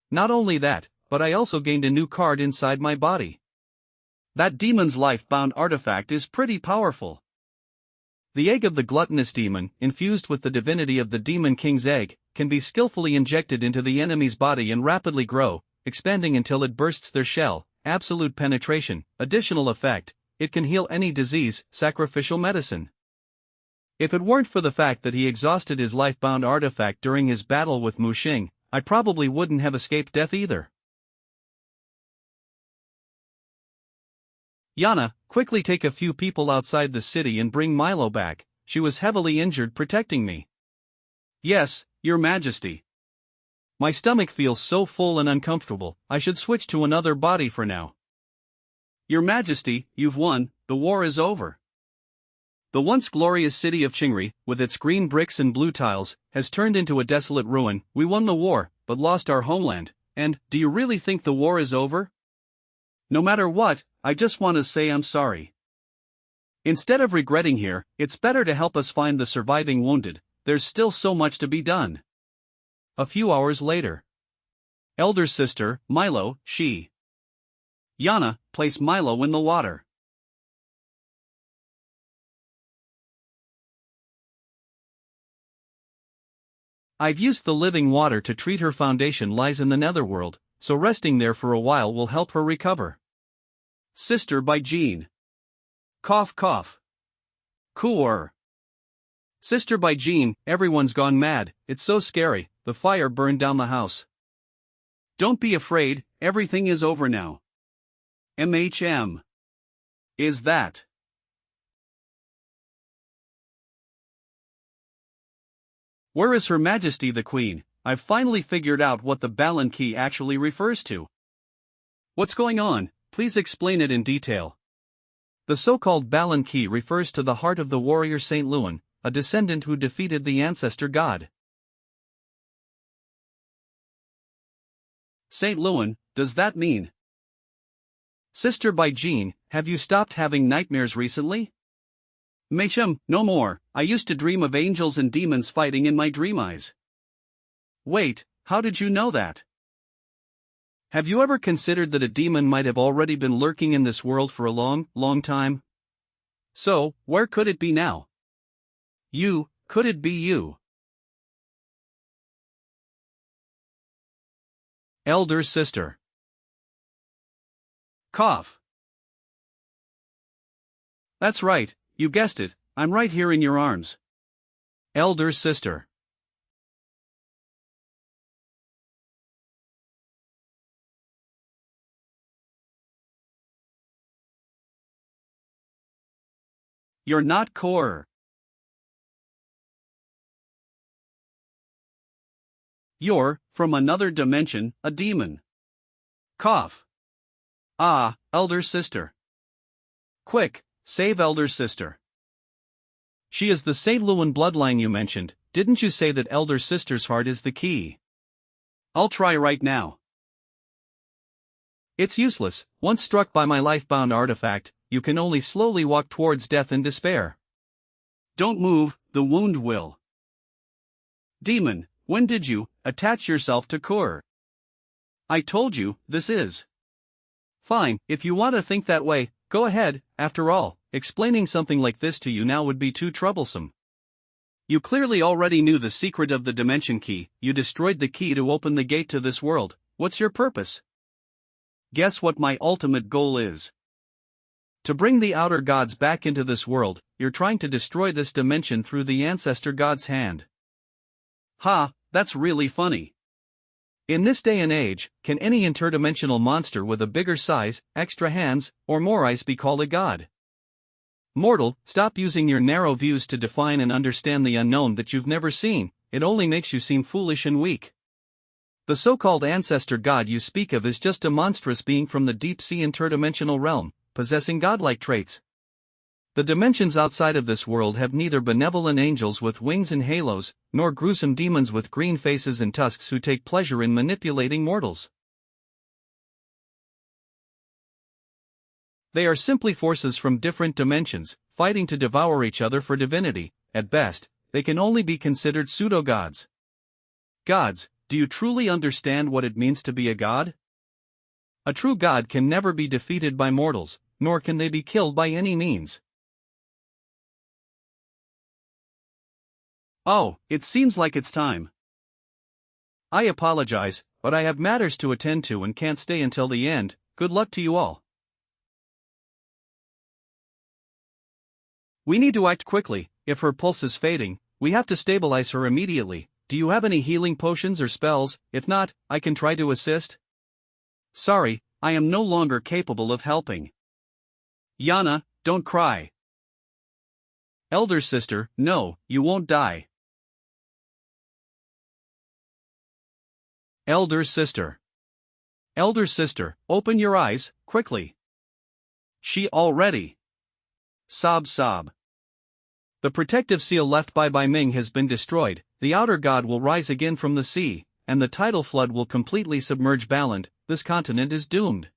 A: Not only that, but I also gained a new card inside my body. That demon's life-bound artifact is pretty powerful. The egg of the gluttonous demon, infused with the divinity of the demon king's egg, can be skillfully injected into the enemy's body and rapidly grow, expanding until it bursts their shell. Absolute penetration. Additional effect, it can heal any disease. Sacrificial medicine. If it weren't for the fact that he exhausted his life-bound artifact during his battle with Mu Xing, I probably wouldn't have escaped death either. Yana, quickly take a few people outside the city and bring Milo back. She was heavily injured protecting me. Yes, Your Majesty. My stomach feels so full and uncomfortable, I should switch to another body for now. Your Majesty, you've won, the war is over. The once glorious city of Qingri, with its green bricks and blue tiles, has turned into a desolate ruin. We won the war, but lost our homeland. And, do you really think the war is over? No matter what, I just want to say I'm sorry. Instead of regretting here, it's better to help us find the surviving wounded. There's still so much to be done. A few hours later. Elder Sister, Milo, she. Yana, place Milo in the water. I've used the living water to treat her. Foundation lies in the netherworld, so resting there for a while will help her recover. Sister by Jean. Cough cough. Coor. Sister by Jean, everyone's gone mad, it's so scary, the fire burned down the house. Don't be afraid, everything is over now. MHM. Is that? Where is Her Majesty the Queen? I've finally figured out what the Balan key actually refers to. What's going on? Please explain it in detail. The so-called Balan key refers to the heart of the warrior Saint Luan, a descendant who defeated the ancestor god. Saint Luan, does that mean? Sister by Jean, have you stopped having nightmares recently? Mecham, no more, I used to dream of angels and demons fighting in my dream eyes. Wait, how did you know that? Have you ever considered that a demon might have already been lurking in this world for a long, long time? So, where could it be now? Could it be you? Elder sister. Cough. That's right, you guessed it, I'm right here in your arms. Elder sister. You're not core. You're, from another dimension, a demon. Cough. Ah, elder sister. Quick, save elder sister. She is the St. Luan bloodline you mentioned, didn't you say that elder sister's heart is the key? I'll try right now. It's useless, once struck by my life-bound artifact, you can only slowly walk towards death in despair. Don't move, the wound will. Demon, when did you attach yourself to Kur? I told you, this is. Fine, if you want to think that way, go ahead, after all, explaining something like this to you now would be too troublesome. You clearly already knew the secret of the dimension key, you destroyed the key to open the gate to this world, what's your purpose? Guess what my ultimate goal is? To bring the outer gods back into this world, you're trying to destroy this dimension through the ancestor god's hand. Ha, that's really funny. In this day and age, can any interdimensional monster with a bigger size, extra hands, or more eyes be called a god? Mortal, stop using your narrow views to define and understand the unknown that you've never seen, it only makes you seem foolish and weak. The so-called ancestor god you speak of is just a monstrous being from the deep-sea interdimensional realm, possessing godlike traits. The dimensions outside of this world have neither benevolent angels with wings and halos, nor gruesome demons with green faces and tusks who take pleasure in manipulating mortals. They are simply forces from different dimensions, fighting to devour each other for divinity. At best, they can only be considered pseudo-gods. Gods, do you truly understand what it means to be a god? A true god can never be defeated by mortals, nor can they be killed by any means. Oh, it seems like it's time. I apologize, but I have matters to attend to and can't stay until the end. Good luck to you all. We need to act quickly. If her pulse is fading, we have to stabilize her immediately. Do you have any healing potions or spells? If not, I can try to assist. Sorry, I am no longer capable of helping. Yana, don't cry. Elder sister, no, you won't die. Elder sister. Elder sister, open your eyes, quickly. She already. Sob sob. The protective seal left by Bai Ming has been destroyed, the outer god will rise again from the sea, and the tidal flood will completely submerge Baland. This continent is doomed.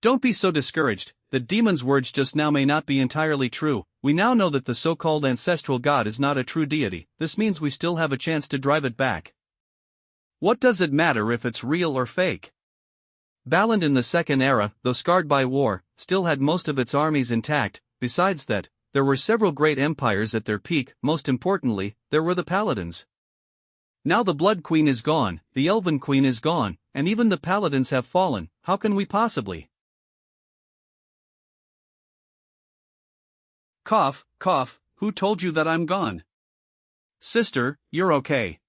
A: Don't be so discouraged, the demon's words just now may not be entirely true. We now know that the so-called ancestral god is not a true deity, this means we still have a chance to drive it back. What does it matter if it's real or fake? Baland in the Second Era, though scarred by war, still had most of its armies intact. Besides that, there were several great empires at their peak, most importantly, there were the Paladins. Now the Blood Queen is gone, the Elven Queen is gone, and even the Paladins have fallen, how can we possibly? Cough, cough, Who told you that I'm gone? Sister, you're okay.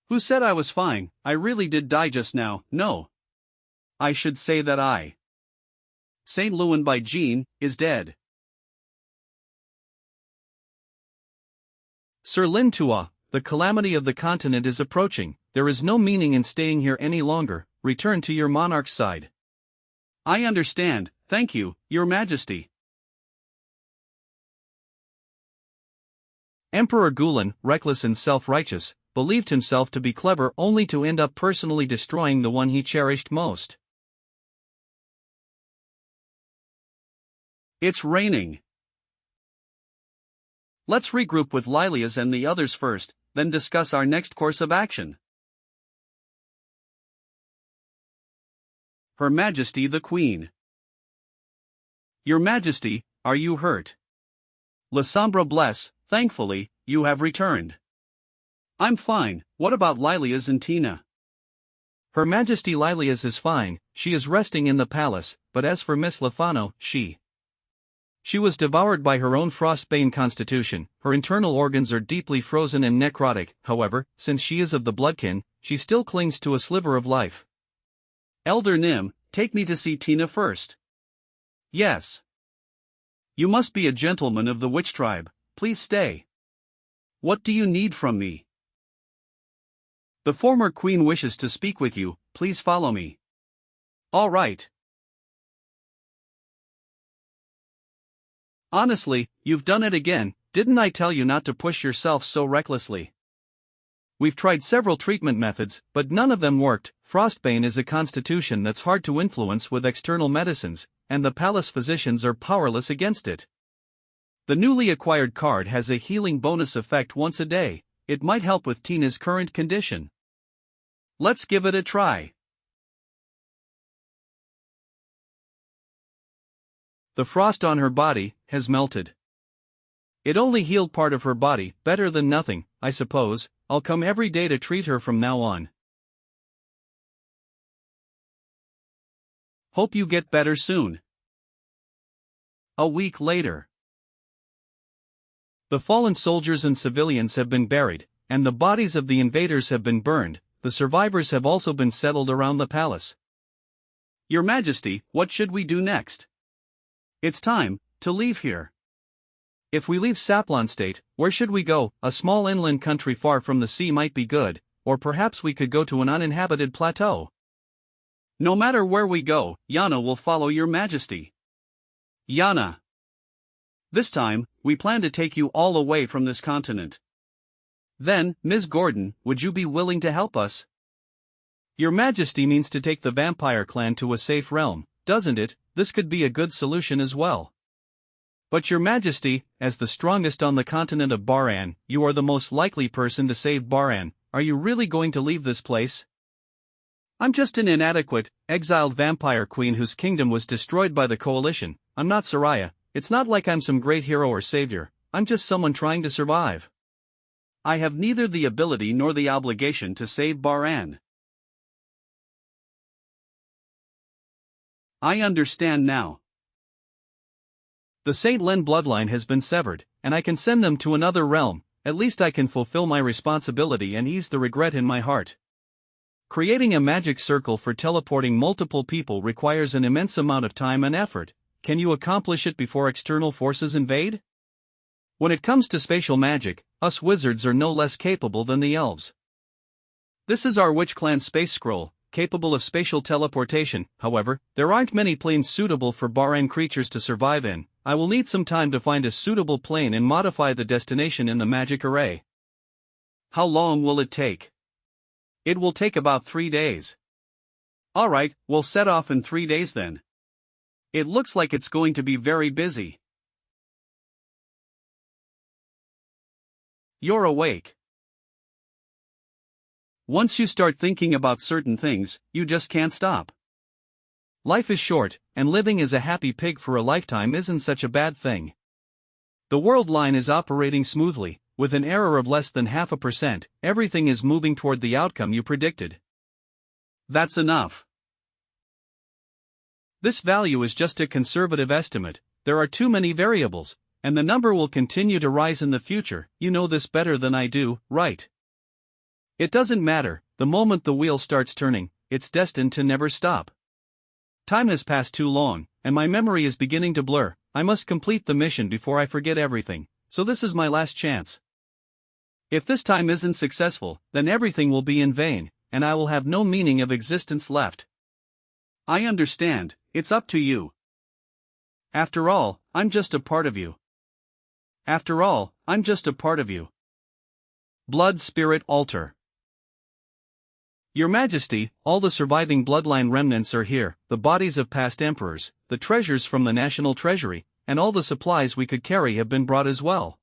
A: Who said I was fine? I really did die just now. No. I should say that Saint Luan by Jean is dead. Sir Lin Tua, the calamity of the continent is approaching. There is no meaning in staying here any longer. Return to your monarch's side. I understand, thank you, Your Majesty. Emperor Gulen, reckless and self-righteous, believed himself to be clever only to end up personally destroying the one he cherished most. It's raining. Let's regroup with Lilias and the others first, then discuss our next course of action. Her Majesty the Queen. Your Majesty, are you hurt? La Sombra bless, thankfully, you have returned. I'm fine, what about Lilias and Tina? Her Majesty Lilias is fine, she is resting in the palace, but as for Miss Lafano, she was devoured by her own frostbane constitution. Her internal organs are deeply frozen and necrotic. However, since she is of the bloodkin, she still clings to a sliver of life. Elder Nim, take me to see Tina first. Yes. You must be a gentleman of the witch tribe, please stay. What do you need from me? The former queen wishes to speak with you, please follow me. All right. Honestly, you've done it again, didn't I tell you not to push yourself so recklessly? We've tried several treatment methods, but none of them worked. Frostbane is a constitution that's hard to influence with external medicines, and the palace physicians are powerless against it. The newly acquired card has a healing bonus effect once a day. It might help with Tina's current condition. Let's give it a try. The frost on her body has melted. It only healed part of her body, better than nothing, I suppose. I'll come every day to treat her from now on. Hope you get better soon. A week later. The fallen soldiers and civilians have been buried, and the bodies of the invaders have been burned. The survivors have also been settled around the palace. Your Majesty, what should we do next? It's time to leave here. If we leave Saplon State, where should we go? A small inland country far from the sea might be good, or perhaps we could go to an uninhabited plateau. No matter where we go, Yana will follow Your Majesty. Yana. This time, we plan to take you all away from this continent. Then, Ms. Gordon, would you be willing to help us? Your Majesty means to take the vampire clan to a safe realm, doesn't it? This could be a good solution as well. But Your Majesty, as the strongest on the continent of Baran, you are the most likely person to save Baran. Are you really going to leave this place? I'm just an inadequate, exiled vampire queen whose kingdom was destroyed by the coalition. I'm not Soraya. It's not like I'm some great hero or savior. I'm just someone trying to survive. I have neither the ability nor the obligation to save Baran. I understand now. The Saint Len bloodline has been severed, and I can send them to another realm. At least I can fulfill my responsibility and ease the regret in my heart. Creating a magic circle for teleporting multiple people requires an immense amount of time and effort. Can you accomplish it before external forces invade? When it comes to spatial magic, us wizards are no less capable than the elves. This is our witch clan space scroll, capable of spatial teleportation. However, there aren't many planes suitable for Baran creatures to survive in. I will need some time to find a suitable plane and modify the destination in the magic array. How long will it take? It will take about 3 days. Alright, we'll set off in 3 days then. It looks like it's going to be very busy. You're awake. Once you start thinking about certain things, you just can't stop. Life is short, and living as a happy pig for a lifetime isn't such a bad thing. The world line is operating smoothly, with an error of less than 0.5%, everything is moving toward the outcome you predicted. That's enough. This value is just a conservative estimate. There are too many variables. And the number will continue to rise in the future. You know this better than I do, right? It doesn't matter, the moment the wheel starts turning, it's destined to never stop. Time has passed too long, and my memory is beginning to blur. I must complete the mission before I forget everything, so this is my last chance. If this time isn't successful, then everything will be in vain, and I will have no meaning of existence left. I understand, it's up to you. After all, I'm just a part of you. After all, I'm just a part of you. Blood Spirit Altar. Your Majesty, all the surviving bloodline remnants are here, the bodies of past emperors, the treasures from the national treasury, and all the supplies we could carry have been brought as well.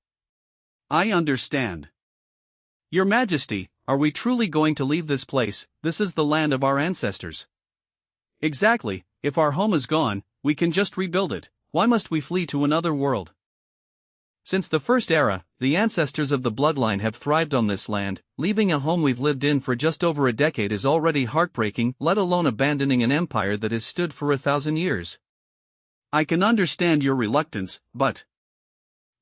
A: I understand. Your Majesty, are we truly going to leave this place? This is the land of our ancestors. Exactly, if our home is gone, we can just rebuild it. Why must we flee to another world? Since the first era, the ancestors of the bloodline have thrived on this land. Leaving a home we've lived in for just over a decade is already heartbreaking, let alone abandoning an empire that has stood for 1,000 years. I can understand your reluctance, but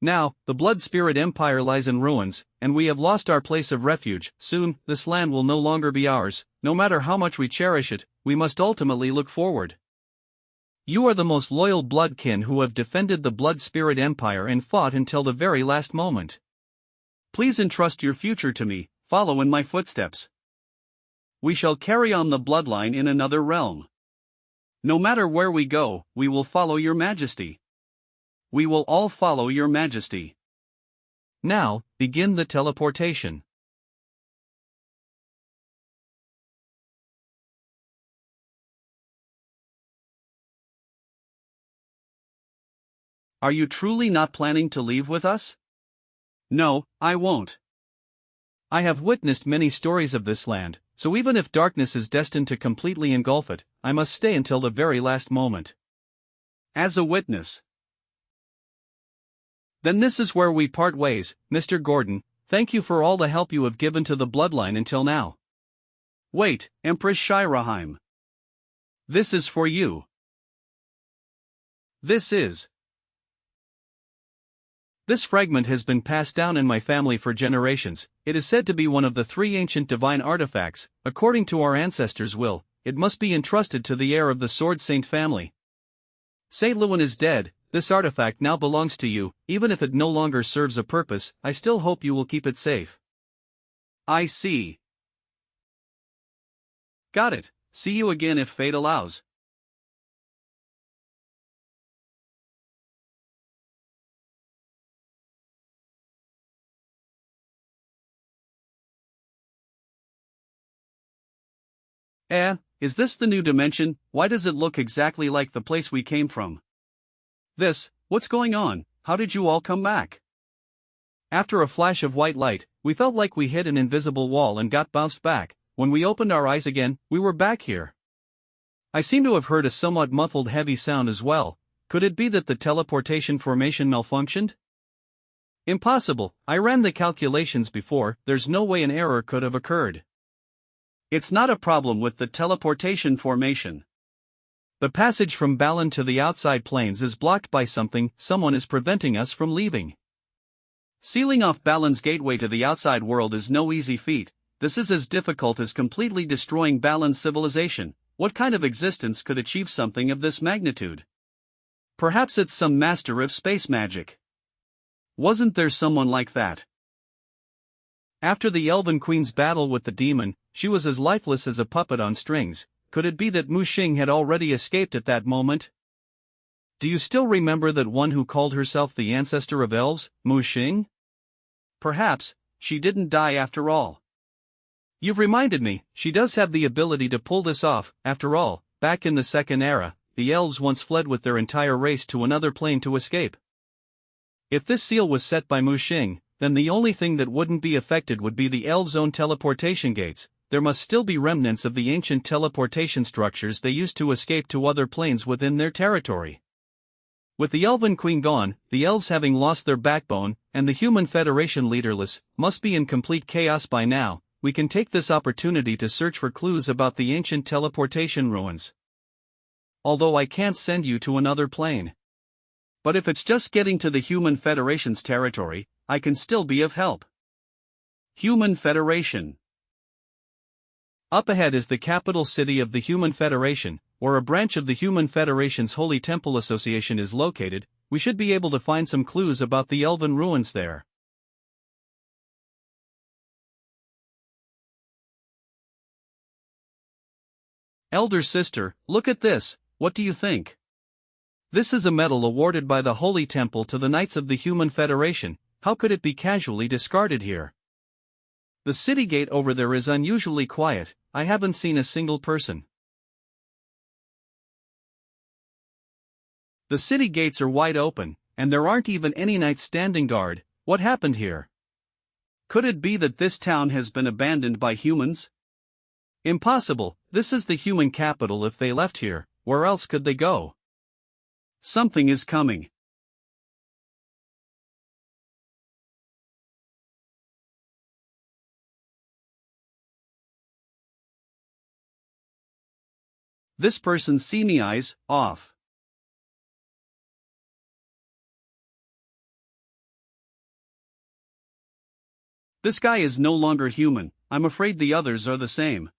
A: now, the Blood Spirit Empire lies in ruins, and we have lost our place of refuge. Soon, this land will no longer be ours. No matter how much we cherish it, we must ultimately look forward. You are the most loyal bloodkin who have defended the Blood Spirit Empire and fought until the very last moment. Please entrust your future to me, follow in my footsteps. We shall carry on the bloodline in another realm. No matter where we go, we will follow your Majesty. We will all follow your Majesty. Now, begin the teleportation. Are you truly not planning to leave with us? No, I won't. I have witnessed many stories of this land, so even if darkness is destined to completely engulf it, I must stay until the very last moment. As a witness. Then this is where we part ways, Mr. Gordon. Thank you for all the help you have given to the bloodline until now. Wait, Empress Shiraheim. This is for you. This fragment has been passed down in my family for generations. It is said to be one of the 3 ancient divine artifacts. According to our ancestors' will, it must be entrusted to the heir of the Sword Saint family. Saint Luan is dead. This artifact now belongs to you. Even if it no longer serves a purpose, I still hope you will keep it safe. I see. Got it. See you again if fate allows. Is this the new dimension? Why does it look exactly like the place we came from? What's going on? How did you all come back? After a flash of white light, we felt like we hit an invisible wall and got bounced back. When we opened our eyes again, we were back here. I seem to have heard a somewhat muffled heavy sound as well. Could it be that the teleportation formation malfunctioned? Impossible. I ran the calculations before. There's no way an error could have occurred. It's not a problem with the teleportation formation. The passage from Balan to the outside planes is blocked by something. Someone is preventing us from leaving. Sealing off Balan's gateway to the outside world is no easy feat. This is as difficult as completely destroying Balan's civilization. What kind of existence could achieve something of this magnitude? Perhaps it's some master of space magic. Wasn't there someone like that? After the Elven Queen's battle with the demon, she was as lifeless as a puppet on strings. Could it be that Mu Xing had already escaped at that moment? Do you still remember that one who called herself the ancestor of elves, Mu Xing? Perhaps she didn't die after all. You've reminded me, she does have the ability to pull this off. After all, back in the Second Era, the elves once fled with their entire race to another plane to escape. If this seal was set by Mu Xing, then the only thing that wouldn't be affected would be the elves' own teleportation gates. There must still be remnants of the ancient teleportation structures they used to escape to other planes within their territory. With the Elven Queen gone, the elves having lost their backbone, and the human Federation leaderless, must be in complete chaos by now. We can take this opportunity to search for clues about the ancient teleportation ruins. Although I can't send you to another plane. But if it's just getting to the Human Federation's territory, I can still be of help. Human Federation. Up ahead is the capital city of the Human Federation, where a branch of the Human Federation's Holy Temple Association is located. We should be able to find some clues about the elven ruins there. Elder sister, look at this, what do you think? This is a medal awarded by the Holy Temple to the Knights of the Human Federation. How could it be casually discarded here? The city gate over there is unusually quiet. I haven't seen a single person. The city gates are wide open, and there aren't even any knights standing guard. What happened here? Could it be that this town has been abandoned by humans? Impossible, this is the human capital. If they left here, where else could they go? Something is coming. This person see me eyes off. This guy is no longer human. I'm afraid the others are the same.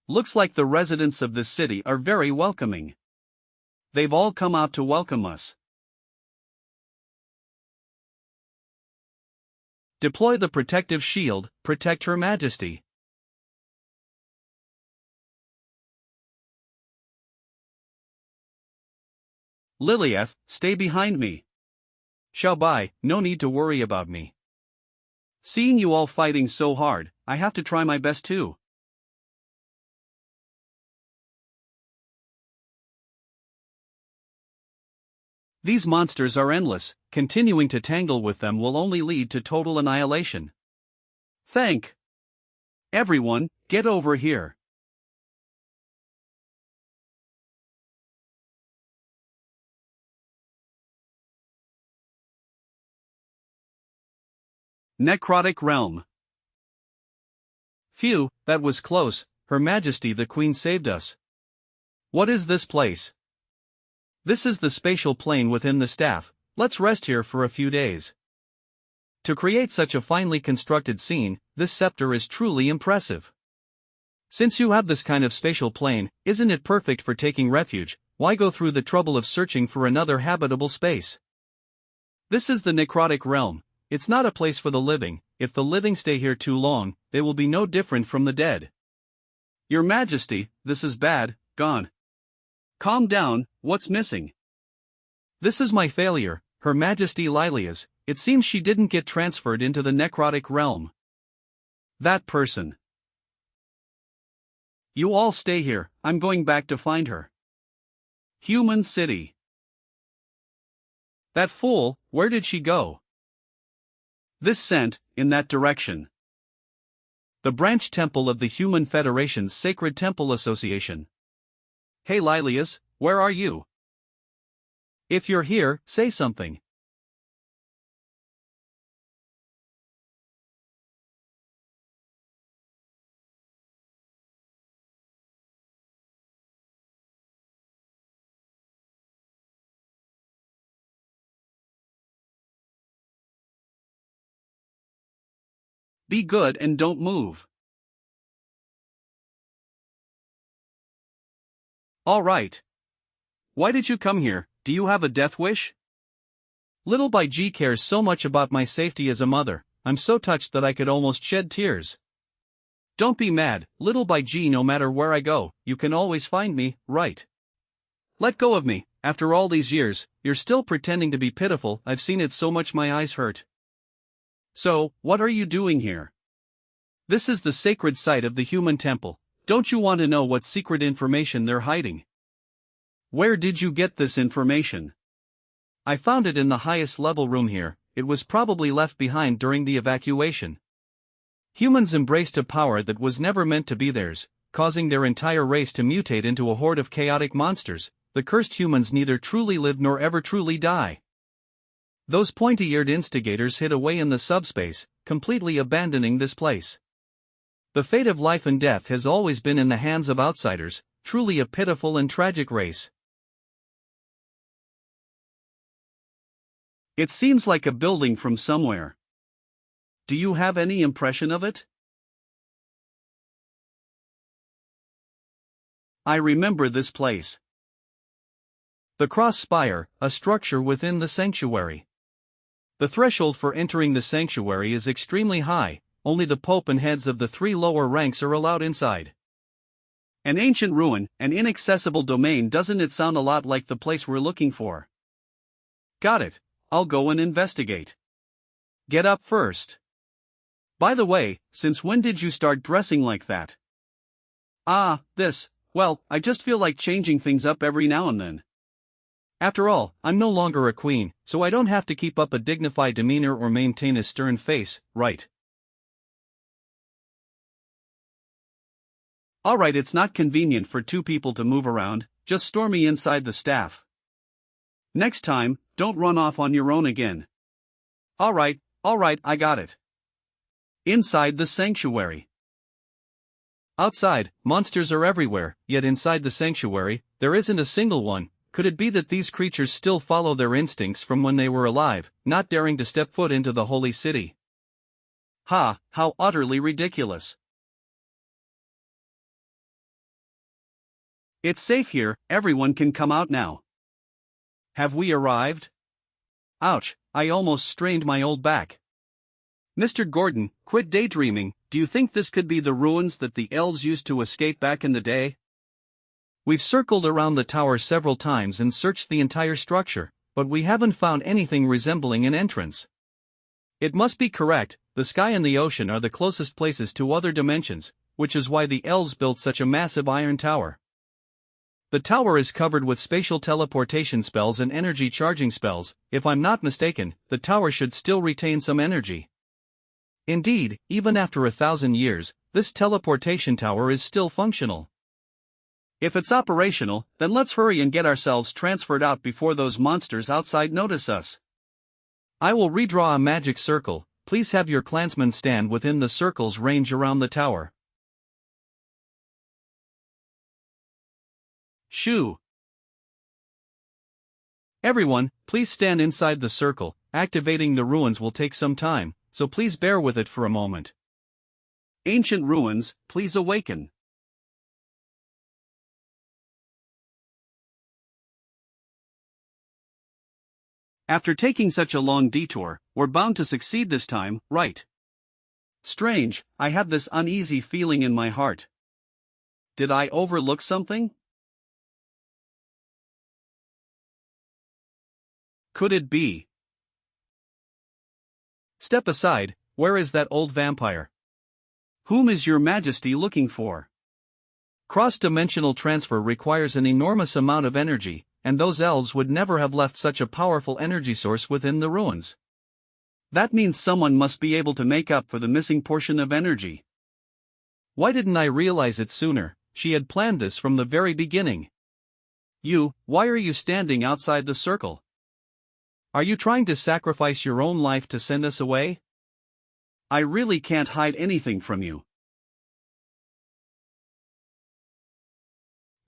A: Looks like the residents of this city are very welcoming. They've all come out to welcome us. Deploy the protective shield, protect Her Majesty. Lilith, stay behind me. Xiaobai, no need to worry about me. Seeing you all fighting so hard, I have to try my best too. These monsters are endless, continuing to tangle with them will only lead to total annihilation. Thank everyone, get over here. Necrotic Realm. Phew, that was close. Her Majesty the Queen saved us. What is this place? This is the spatial plane within the staff. Let's rest here for a few days. To create such a finely constructed scene, this scepter is truly impressive. Since you have this kind of spatial plane, isn't it perfect for taking refuge? Why go through the trouble of searching for another habitable space? This is the Necrotic Realm. It's not a place for the living. If the living stay here too long, they will be no different from the dead. Your Majesty, this is bad. Gone. Calm down, what's missing? This is my failure, Her Majesty Lilia's. It seems she didn't get transferred into the Necrotic Realm. That person. You all stay here, I'm going back to find her. Human City. That fool, where did she go? This sent, in that direction. The branch temple of the Human Federation's Sacred Temple Association. Hey Lilias, where are you? If you're here, say something. Be good and don't move. All right. Why did you come here? Do you have a death wish? Little Bai Ji cares so much about my safety as a mother. I'm so touched that I could almost shed tears. Don't be mad, Little Bai Ji. No matter where I go, you can always find me, right? Let go of me. After all these years, you're still pretending to be pitiful. I've seen it so much my eyes hurt. So, what are you doing here? This is the sacred site of the human temple. Don't you want to know what secret information they're hiding? Where did you get this information? I found it in the highest level room here. It was probably left behind during the evacuation. Humans embraced a power that was never meant to be theirs, causing their entire race to mutate into a horde of chaotic monsters. The cursed humans neither truly live nor ever truly die. Those pointy-eared instigators hid away in the subspace, completely abandoning this place. The fate of life and death has always been in the hands of outsiders, truly a pitiful and tragic race. It seems like a building from somewhere. Do you have any impression of it? I remember this place. The cross spire, a structure within the sanctuary. The threshold for entering the sanctuary is extremely high, only the pope and heads of the 3 lower ranks are allowed inside. An ancient ruin, an inaccessible domain. Doesn't it sound a lot like the place we're looking for? Got it, I'll go and investigate. Get up first. By the way, since when did you start dressing like that? Well, I just feel like changing things up every now and then. After all, I'm no longer a queen, so I don't have to keep up a dignified demeanor or maintain a stern face, right? Alright, it's not convenient for 2 people to move around, just store me inside the staff. Next time, don't run off on your own again. Alright, I got it. Inside the sanctuary. Outside, monsters are everywhere, yet inside the sanctuary, there isn't a single one. Could it be that these creatures still follow their instincts from when they were alive, not daring to step foot into the holy city? Ha, how utterly ridiculous. It's safe here, everyone can come out now. Have we arrived? Ouch, I almost strained my old back. Mr. Gordon, quit daydreaming. Do you think this could be the ruins that the elves used to escape back in the day? We've circled around the tower several times and searched the entire structure, but we haven't found anything resembling an entrance. It must be correct, the sky and the ocean are the closest places to other dimensions, which is why the elves built such a massive iron tower. The tower is covered with spatial teleportation spells and energy charging spells. If I'm not mistaken, the tower should still retain some energy. Indeed, even after 1,000 years, this teleportation tower is still functional. If it's operational, then let's hurry and get ourselves transferred out before those monsters outside notice us. I will redraw a magic circle. Please have your clansmen stand within the circle's range around the tower. Shoo! Everyone, please stand inside the circle. Activating the ruins will take some time, so please bear with it for a moment. Ancient ruins, please awaken. After taking such a long detour, we're bound to succeed this time, right? Strange, I have this uneasy feeling in my heart. Did I overlook something? Could it be? Step aside, where is that old vampire? Whom is your majesty looking for? Cross-dimensional transfer requires an enormous amount of energy, and those elves would never have left such a powerful energy source within the ruins. That means someone must be able to make up for the missing portion of energy. Why didn't I realize it sooner? She had planned this from the very beginning. Why are you standing outside the circle? Are you trying to sacrifice your own life to send us away? I really can't hide anything from you.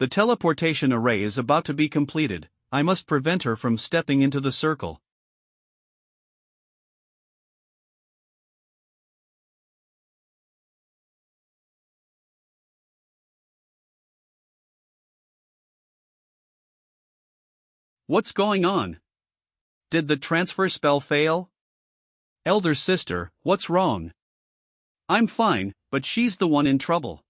A: The teleportation array is about to be completed. I must prevent her from stepping into the circle. What's going on? Did the transfer spell fail? Elder sister, what's wrong? I'm fine, but she's the one in trouble.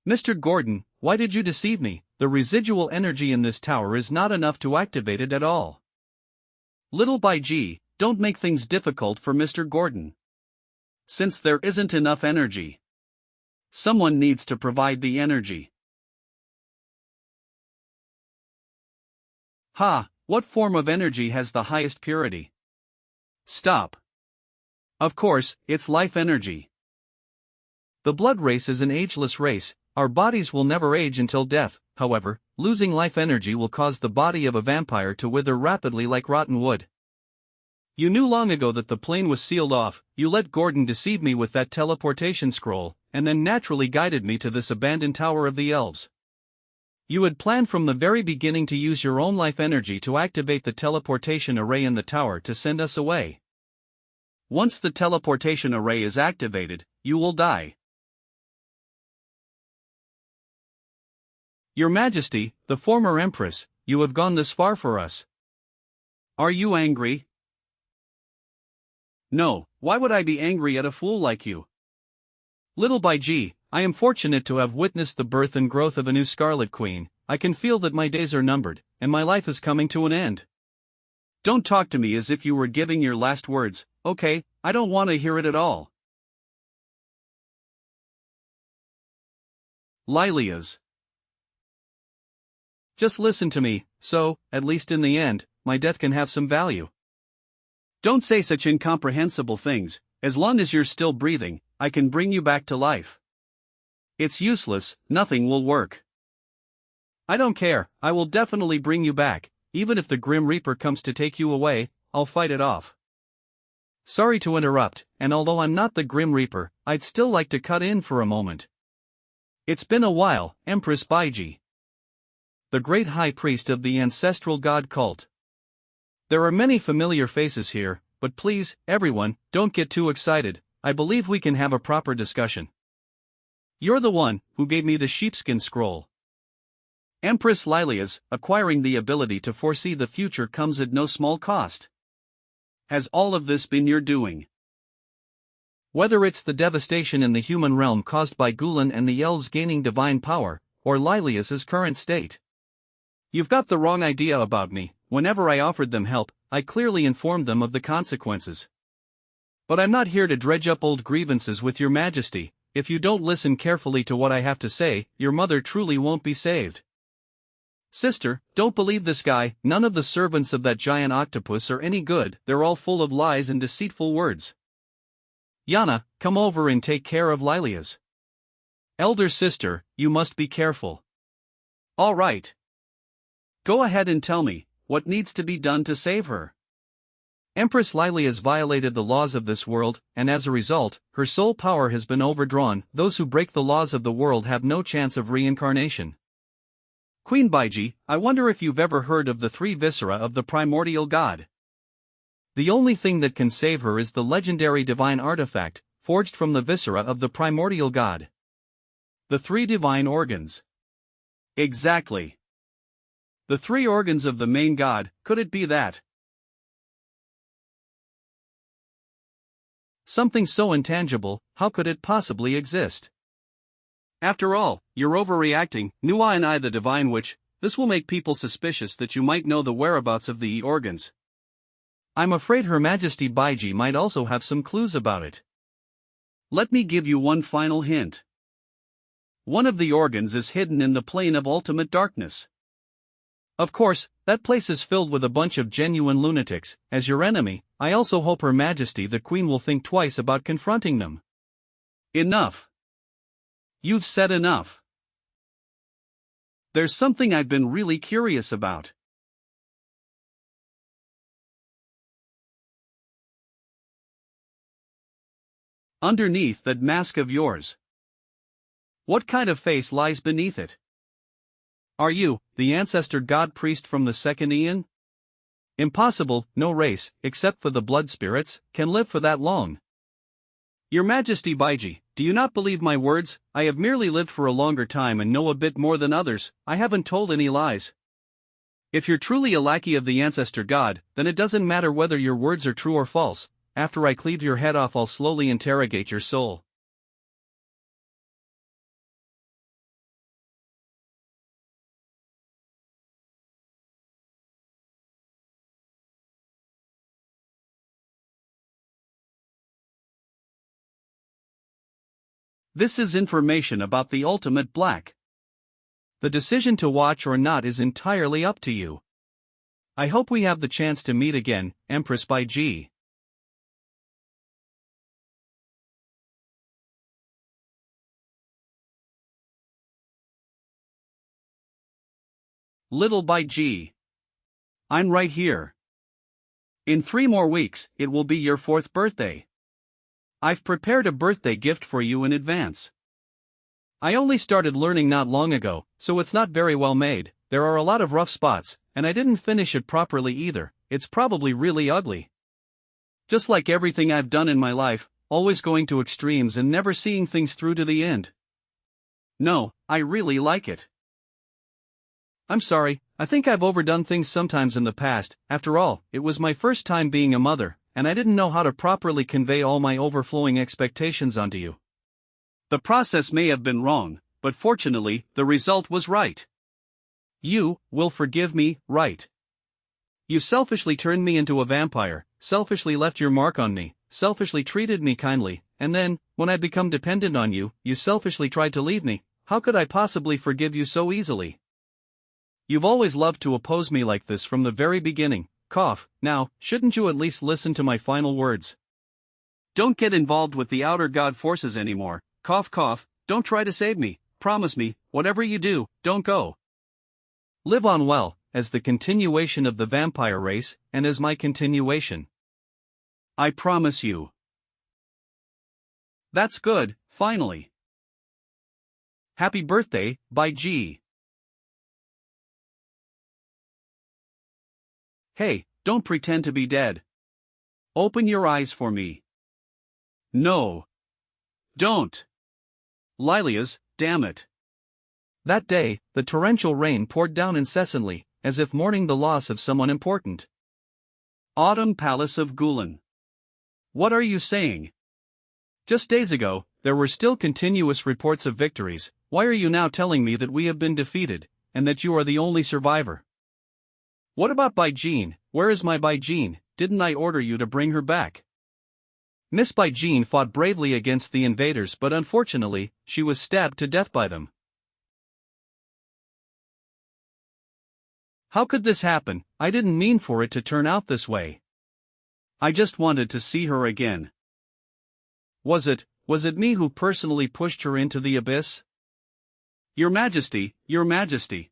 A: Mr. Gordon, why did you deceive me? The residual energy in this tower is not enough to activate it at all. Little by G, don't make things difficult for Mr. Gordon. Since there isn't enough energy, someone needs to provide the energy. Ha, what form of energy has the highest purity? Stop. Of course, it's life energy. The blood race is an ageless race. Our bodies will never age until death. However, losing life energy will cause the body of a vampire to wither rapidly like rotten wood. You knew long ago that the plane was sealed off. You let Gordon deceive me with that teleportation scroll, and then naturally guided me to this abandoned tower of the elves. You had planned from the very beginning to use your own life energy to activate the teleportation array in the tower to send us away. Once the teleportation array is activated, you will die. Your Majesty, the former Empress, you have gone this far for us. Are you angry? No, why would I be angry at a fool like you? Little Baiji, I am fortunate to have witnessed the birth and growth of a new Scarlet Queen. I can feel that my days are numbered, and my life is coming to an end. Don't talk to me as if you were giving your last words, okay? I don't want to hear it at all. Lilias. Just listen to me, so, at least in the end, my death can have some value. Don't say such incomprehensible things. As long as you're still breathing, I can bring you back to life. It's useless, nothing will work. I don't care, I will definitely bring you back. Even if the Grim Reaper comes to take you away, I'll fight it off. Sorry to interrupt, and although I'm not the Grim Reaper, I'd still like to cut in for a moment. It's been a while, Empress Baiji. The great high priest of the ancestral god cult. There are many familiar faces here, but please, everyone, don't get too excited. I believe we can have a proper discussion. You're the one who gave me the sheepskin scroll. Empress Lilias, acquiring the ability to foresee the future comes at no small cost. Has all of this been your doing? Whether it's the devastation in the human realm caused by Gulen and the elves gaining divine power, or Lilias's current state. You've got the wrong idea about me. Whenever I offered them help, I clearly informed them of the consequences. But I'm not here to dredge up old grievances with your Majesty. If you don't listen carefully to what I have to say, your mother truly won't be saved. Sister, don't believe this guy. None of the servants of that giant octopus are any good. They're all full of lies and deceitful words. Yana, come over and take care of Lilias. Elder sister, you must be careful. All right. Go ahead and tell me, what needs to be done to save her? Empress Lilias violated the laws of this world, and as a result, her soul power has been overdrawn. Those who break the laws of the world have no chance of reincarnation. Queen Baiji, I wonder if you've ever heard of the three viscera of the primordial god. The only thing that can save her is the legendary divine artifact, forged from the viscera of the primordial god. The three divine organs. Exactly. The three organs of the main god, could it be that? Something so intangible, how could it possibly exist? After all, you're overreacting, Nua and I the divine witch. This will make people suspicious that you might know the whereabouts of the organs. I'm afraid Her Majesty Baiji might also have some clues about it. Let me give you one final hint. One of the organs is hidden in the plane of ultimate darkness. Of course, that place is filled with a bunch of genuine lunatics. As your enemy, I also hope Her Majesty the Queen will think twice about confronting them. Enough. You've said enough. There's something I've been really curious about. Underneath that mask of yours. What kind of face lies beneath it? Are you, the ancestor god priest from the second Aeon? Impossible, no race, except for the blood spirits, can live for that long. Your Majesty Baiji, do you not believe my words? I have merely lived for a longer time and know a bit more than others. I haven't told any lies. If you're truly a lackey of the ancestor god, then it doesn't matter whether your words are true or false. After I cleave your head off, I'll slowly interrogate your soul. This is information about the ultimate black. The decision to watch or not is entirely up to you. I hope we have the chance to meet again, Empress Baiji. Little Baiji. I'm right here. In 3 more weeks, it will be your 4th birthday. I've prepared a birthday gift for you in advance. I only started learning not long ago, so it's not very well made. There are a lot of rough spots, and I didn't finish it properly either. It's probably really ugly. Just like everything I've done in my life, always going to extremes and never seeing things through to the end. No, I really like it. I'm sorry, I think I've overdone things sometimes in the past. After all, it was my first time being a mother, and I didn't know how to properly convey all my overflowing expectations onto you. The process may have been wrong, but fortunately, the result was right. You will forgive me, right? You selfishly turned me into a vampire, selfishly left your mark on me, selfishly treated me kindly, and then, when I become dependent on you, you selfishly tried to leave me. How could I possibly forgive you so easily? You've always loved to oppose me like this from the very beginning. Cough. Now, shouldn't you at least listen to my final words? Don't get involved with the outer god forces anymore. Cough cough, don't try to save me. Promise me, whatever you do, don't go. Live on well, as the continuation of the vampire race, and as my continuation. I promise you. That's good, finally. Happy birthday, by G. Hey, don't pretend to be dead. Open your eyes for me. No. Don't. Lilias, damn it. That day, the torrential rain poured down incessantly, as if mourning the loss of someone important. Autumn Palace of Gulen. What are you saying? Just days ago, there were still continuous reports of victories. Why are you now telling me that we have been defeated, and that you are the only survivor? What about Baijin? Where is my Baijin? Didn't I order you to bring her back? Miss Baijin fought bravely against the invaders, but unfortunately, she was stabbed to death by them. How could this happen? I didn't mean for it to turn out this way. I just wanted to see her again. Was it me who personally pushed her into the abyss? Your Majesty, Your Majesty.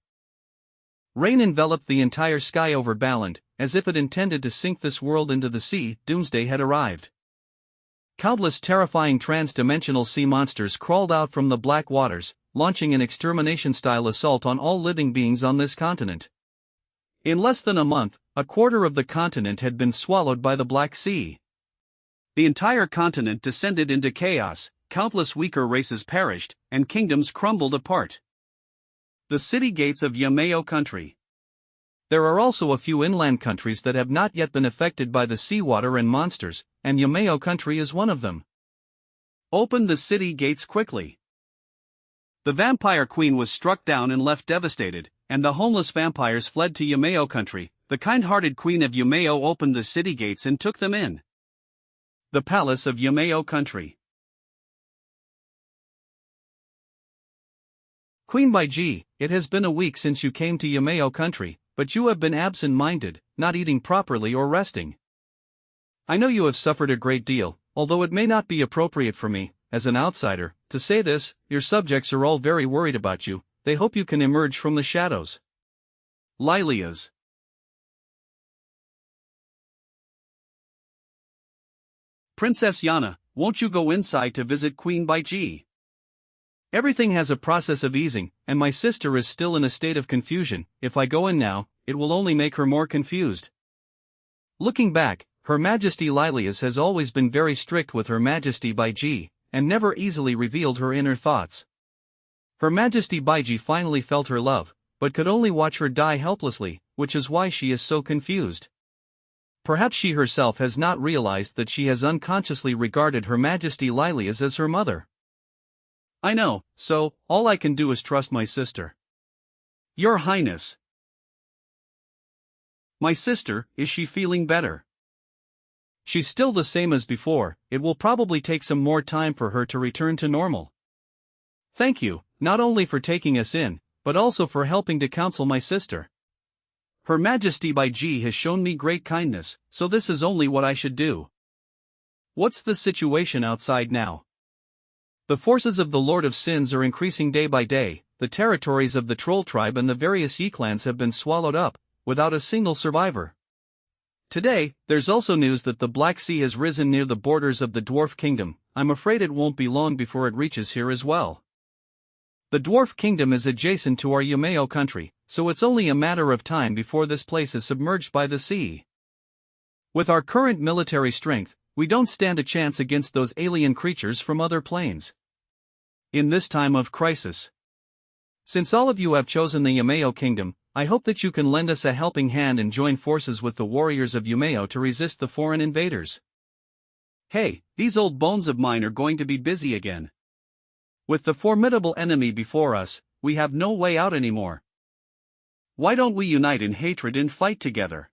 A: Rain enveloped the entire sky over Baland, as if it intended to sink this world into the sea. Doomsday had arrived. Countless terrifying trans-dimensional sea monsters crawled out from the black waters, launching an extermination-style assault on all living beings on this continent. In less than a month, a quarter of the continent had been swallowed by the Black Sea. The entire continent descended into chaos, countless weaker races perished, and kingdoms crumbled apart. The city gates of Yameo country. There are also a few inland countries that have not yet been affected by the seawater and monsters, and Yameo country is one of them. Open the city gates quickly. The vampire queen was struck down and left devastated, and the homeless vampires fled to Yameo country. The kind-hearted queen of Yameo opened the city gates and took them in. The palace of Yameo country. Queen Baiji, it has been a week since you came to Yameo country, but you have been absent-minded, not eating properly or resting. I know you have suffered a great deal, although it may not be appropriate for me, as an outsider, to say this. Your subjects are all very worried about you. They hope you can emerge from the shadows. Lilias. Princess Yana, won't you go inside to visit Queen Baiji? Everything has a process of easing, and my sister is still in a state of confusion. If I go in now, it will only make her more confused. Looking back, Her Majesty Lilias has always been very strict with Her Majesty Baiji, and never easily revealed her inner thoughts. Her Majesty Baiji finally felt her love, but could only watch her die helplessly, which is why she is so confused. Perhaps she herself has not realized that she has unconsciously regarded Her Majesty Lilias as her mother. I know, so all I can do is trust my sister. Your Highness. My sister, is she feeling better? She's still the same as before. It will probably take some more time for her to return to normal. Thank you, not only for taking us in, but also for helping to counsel my sister. Her Majesty Baiji has shown me great kindness, so this is only what I should do. What's the situation outside now? The forces of the Lord of Sins are increasing day by day. The territories of the Troll tribe and the various Yi clans have been swallowed up, without a single survivor. Today, there's also news that the Black Sea has risen near the borders of the Dwarf Kingdom. I'm afraid it won't be long before it reaches here as well. The dwarf kingdom is adjacent to our Yumeo country, so it's only a matter of time before this place is submerged by the sea. With our current military strength, we don't stand a chance against those alien creatures from other planes. In this time of crisis. Since all of you have chosen the Yumeo kingdom, I hope that you can lend us a helping hand and join forces with the warriors of Yumeo to resist the foreign invaders. Hey, these old bones of mine are going to be busy again. With the formidable enemy before us, we have no way out anymore. Why don't we unite in hatred and fight together?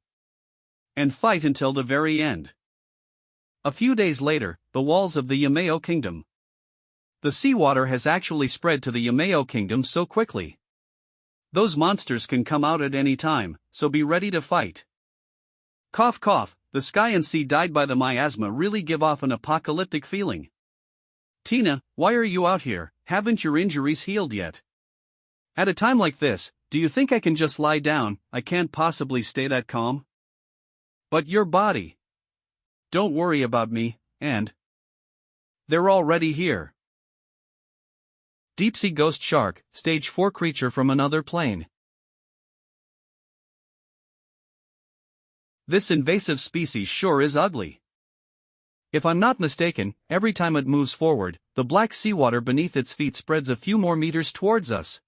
A: And fight until the very end. A few days later, the walls of the Yumeo kingdom. The seawater has actually spread to the Yumeo kingdom so quickly. Those monsters can come out at any time, so be ready to fight. Cough cough, the sky and sea dyed by the miasma really give off an apocalyptic feeling. Tina, why are you out here? Haven't your injuries healed yet? At a time like this, do you think I can just lie down? I can't possibly stay that calm. But your body. Don't worry about me, and they're already here. Deep-sea ghost shark, stage 4 creature from another plane. This invasive species sure is ugly. If I'm not mistaken, every time it moves forward, the black seawater beneath its feet spreads a few more meters towards us.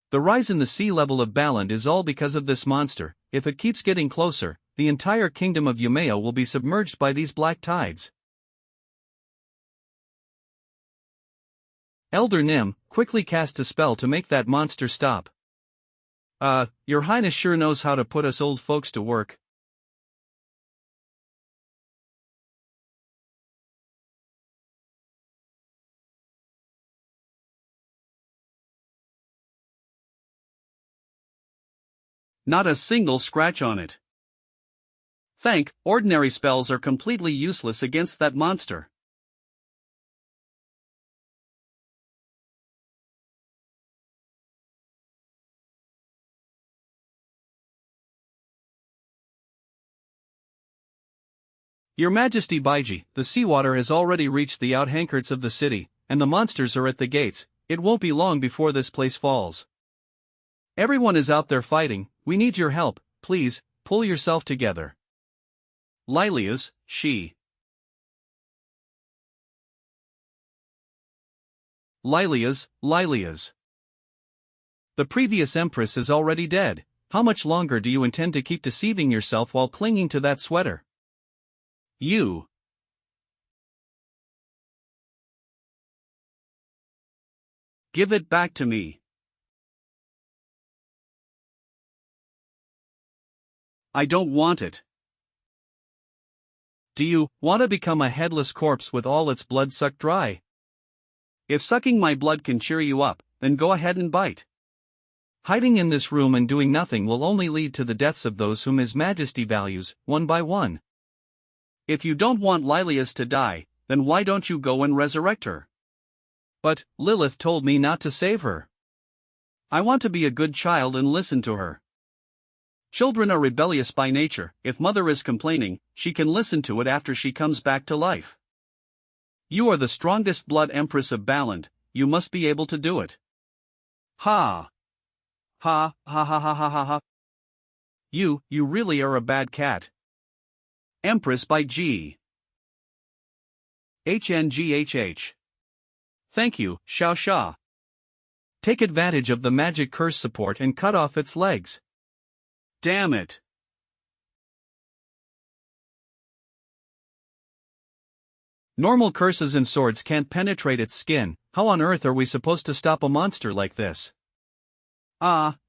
A: The rise in the sea level of Baland is all because of this monster. If it keeps getting closer, the entire kingdom of Yumeo will be submerged by these black tides. Elder Nim, quickly cast a spell to make that monster stop. Your Highness sure knows how to put us old folks to work. Not a single scratch on it. Ordinary spells are completely useless against that monster. Your Majesty Baiji, the seawater has already reached the outskirts of the city, and the monsters are at the gates. It won't be long before this place falls. Everyone is out there fighting. We need your help, please, pull yourself together. Lilias, she. Lilias. The previous empress is already dead. How much longer do you intend to keep deceiving yourself while clinging to that sweater? You. Give it back to me. I don't want it. Do you want to become a headless corpse with all its blood sucked dry? If sucking my blood can cheer you up, then go ahead and bite. Hiding in this room and doing nothing will only lead to the deaths of those whom His Majesty values, one by one. If you don't want Lilias to die, then why don't you go and resurrect her? But Lilith told me not to save her. I want to be a good child and listen to her. Children are rebellious by nature. If mother is complaining, she can listen to it after she comes back to life. You are the strongest blood empress of Baland, you must be able to do it. Ha! Ha ha ha ha ha ha ha. You really are a bad cat. Empress by G. HNGHH. Thank you, xianxia. Take advantage of the magic curse support and cut off its legs. Damn it. Normal curses and swords can't penetrate its skin. How on earth are we supposed to stop a monster like this?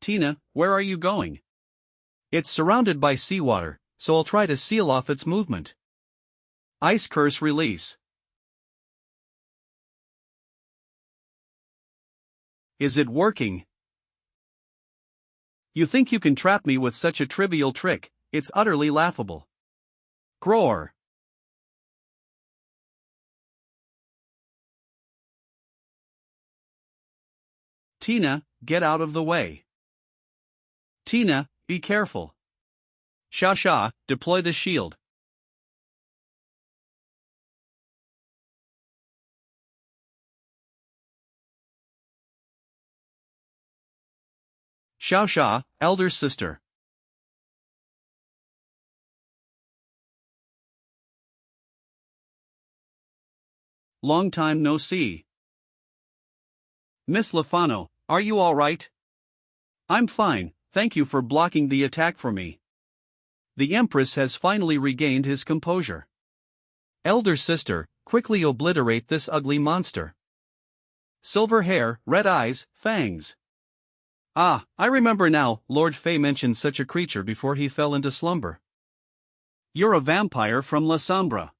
A: Tina, where are you going? It's surrounded by seawater, so I'll try to seal off its movement. Ice curse release. Is it working? You think you can trap me with such a trivial trick? It's utterly laughable. Groar. Tina, get out of the way. Tina, be careful. Xianxia, deploy the shield. Xianxia, elder sister. Long time no see. Miss Lafano, are you all right? I'm fine, thank you for blocking the attack for me. The Empress has finally regained his composure. Elder sister, quickly obliterate this ugly monster. Silver hair, red eyes, fangs. Ah, I remember now, Lord Fei mentioned such a creature before he fell into slumber. You're a vampire from La Sombra.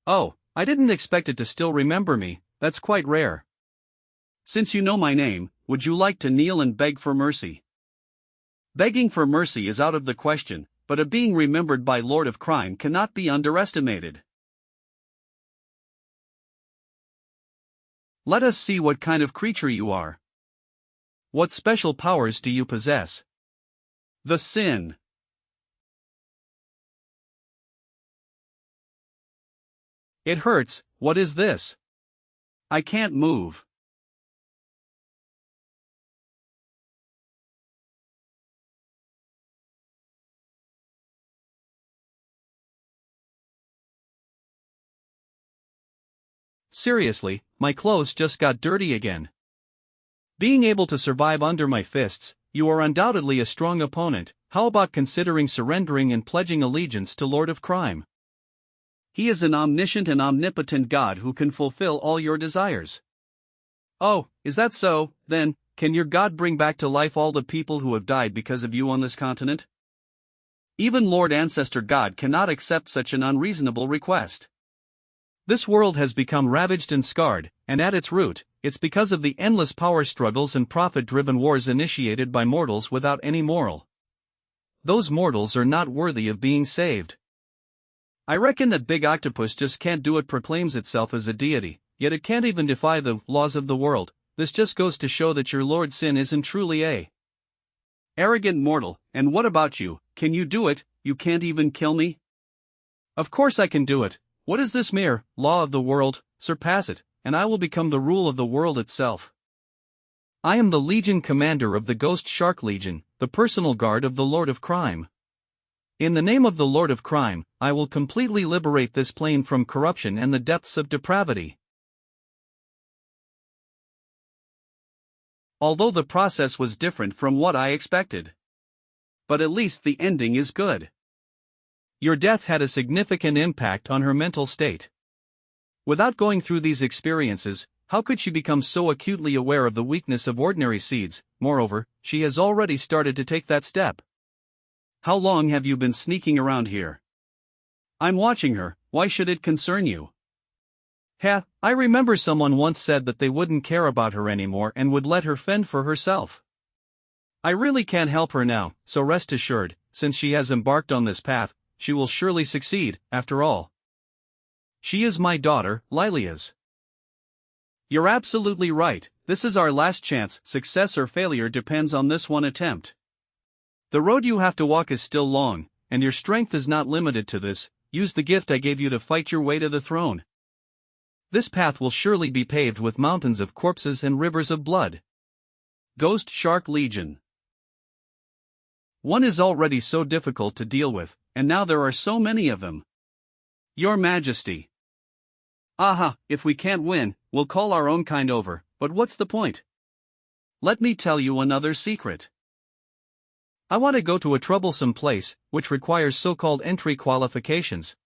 A: Oh, I didn't expect it to still remember me, that's quite rare. Since you know my name, would you like to kneel and beg for mercy? Begging for mercy is out of the question, but a being remembered by Lord of Crime cannot be underestimated. Let us see what kind of creature you are. What special powers do you possess? The sin. It hurts, what is this? I can't move. Seriously, my clothes just got dirty again. Being able to survive under my fists, you are undoubtedly a strong opponent. How about considering surrendering and pledging allegiance to Lord of Crime? He is an omniscient and omnipotent God who can fulfill all your desires. Oh, is that so? Then, can your God bring back to life all the people who have died because of you on this continent? Even Lord Ancestor God cannot accept such an unreasonable request. This world has become ravaged and scarred, and at its root, it's because of the endless power struggles and profit-driven wars initiated by mortals without any moral. Those mortals are not worthy of being saved. I reckon that Big Octopus just can't do it, proclaims itself as a deity, yet it can't even defy the laws of the world. This just goes to show that your Lord Sin isn't truly a arrogant mortal. And what about you? Can you do it? You can't even kill me? Of course I can do it. What is this mere law of the world? Surpass it, and I will become the rule of the world itself. I am the Legion Commander of the Ghost Shark Legion, the personal guard of the Lord of Crime. In the name of the Lord of Crime, I will completely liberate this plane from corruption and the depths of depravity. Although the process was different from what I expected. But at least the ending is good. Your death had a significant impact on her mental state. Without going through these experiences, how could she become so acutely aware of the weakness of ordinary seeds? Moreover, she has already started to take that step. How long have you been sneaking around here? I'm watching her, why should it concern you? I remember someone once said that they wouldn't care about her anymore and would let her fend for herself. I really can't help her now, so rest assured, since she has embarked on this path, she will surely succeed, after all. She is my daughter, Lilia's. You're absolutely right, this is our last chance. Success or failure depends on this one attempt. The road you have to walk is still long, and your strength is not limited to this. Use the gift I gave you to fight your way to the throne. This path will surely be paved with mountains of corpses and rivers of blood. Ghost Shark Legion. One is already so difficult to deal with, and now there are so many of them. Your Majesty. Aha, if we can't win, we'll call our own kind over, but what's the point? Let me tell you another secret. I want to go to a troublesome place, which requires so-called entry qualifications.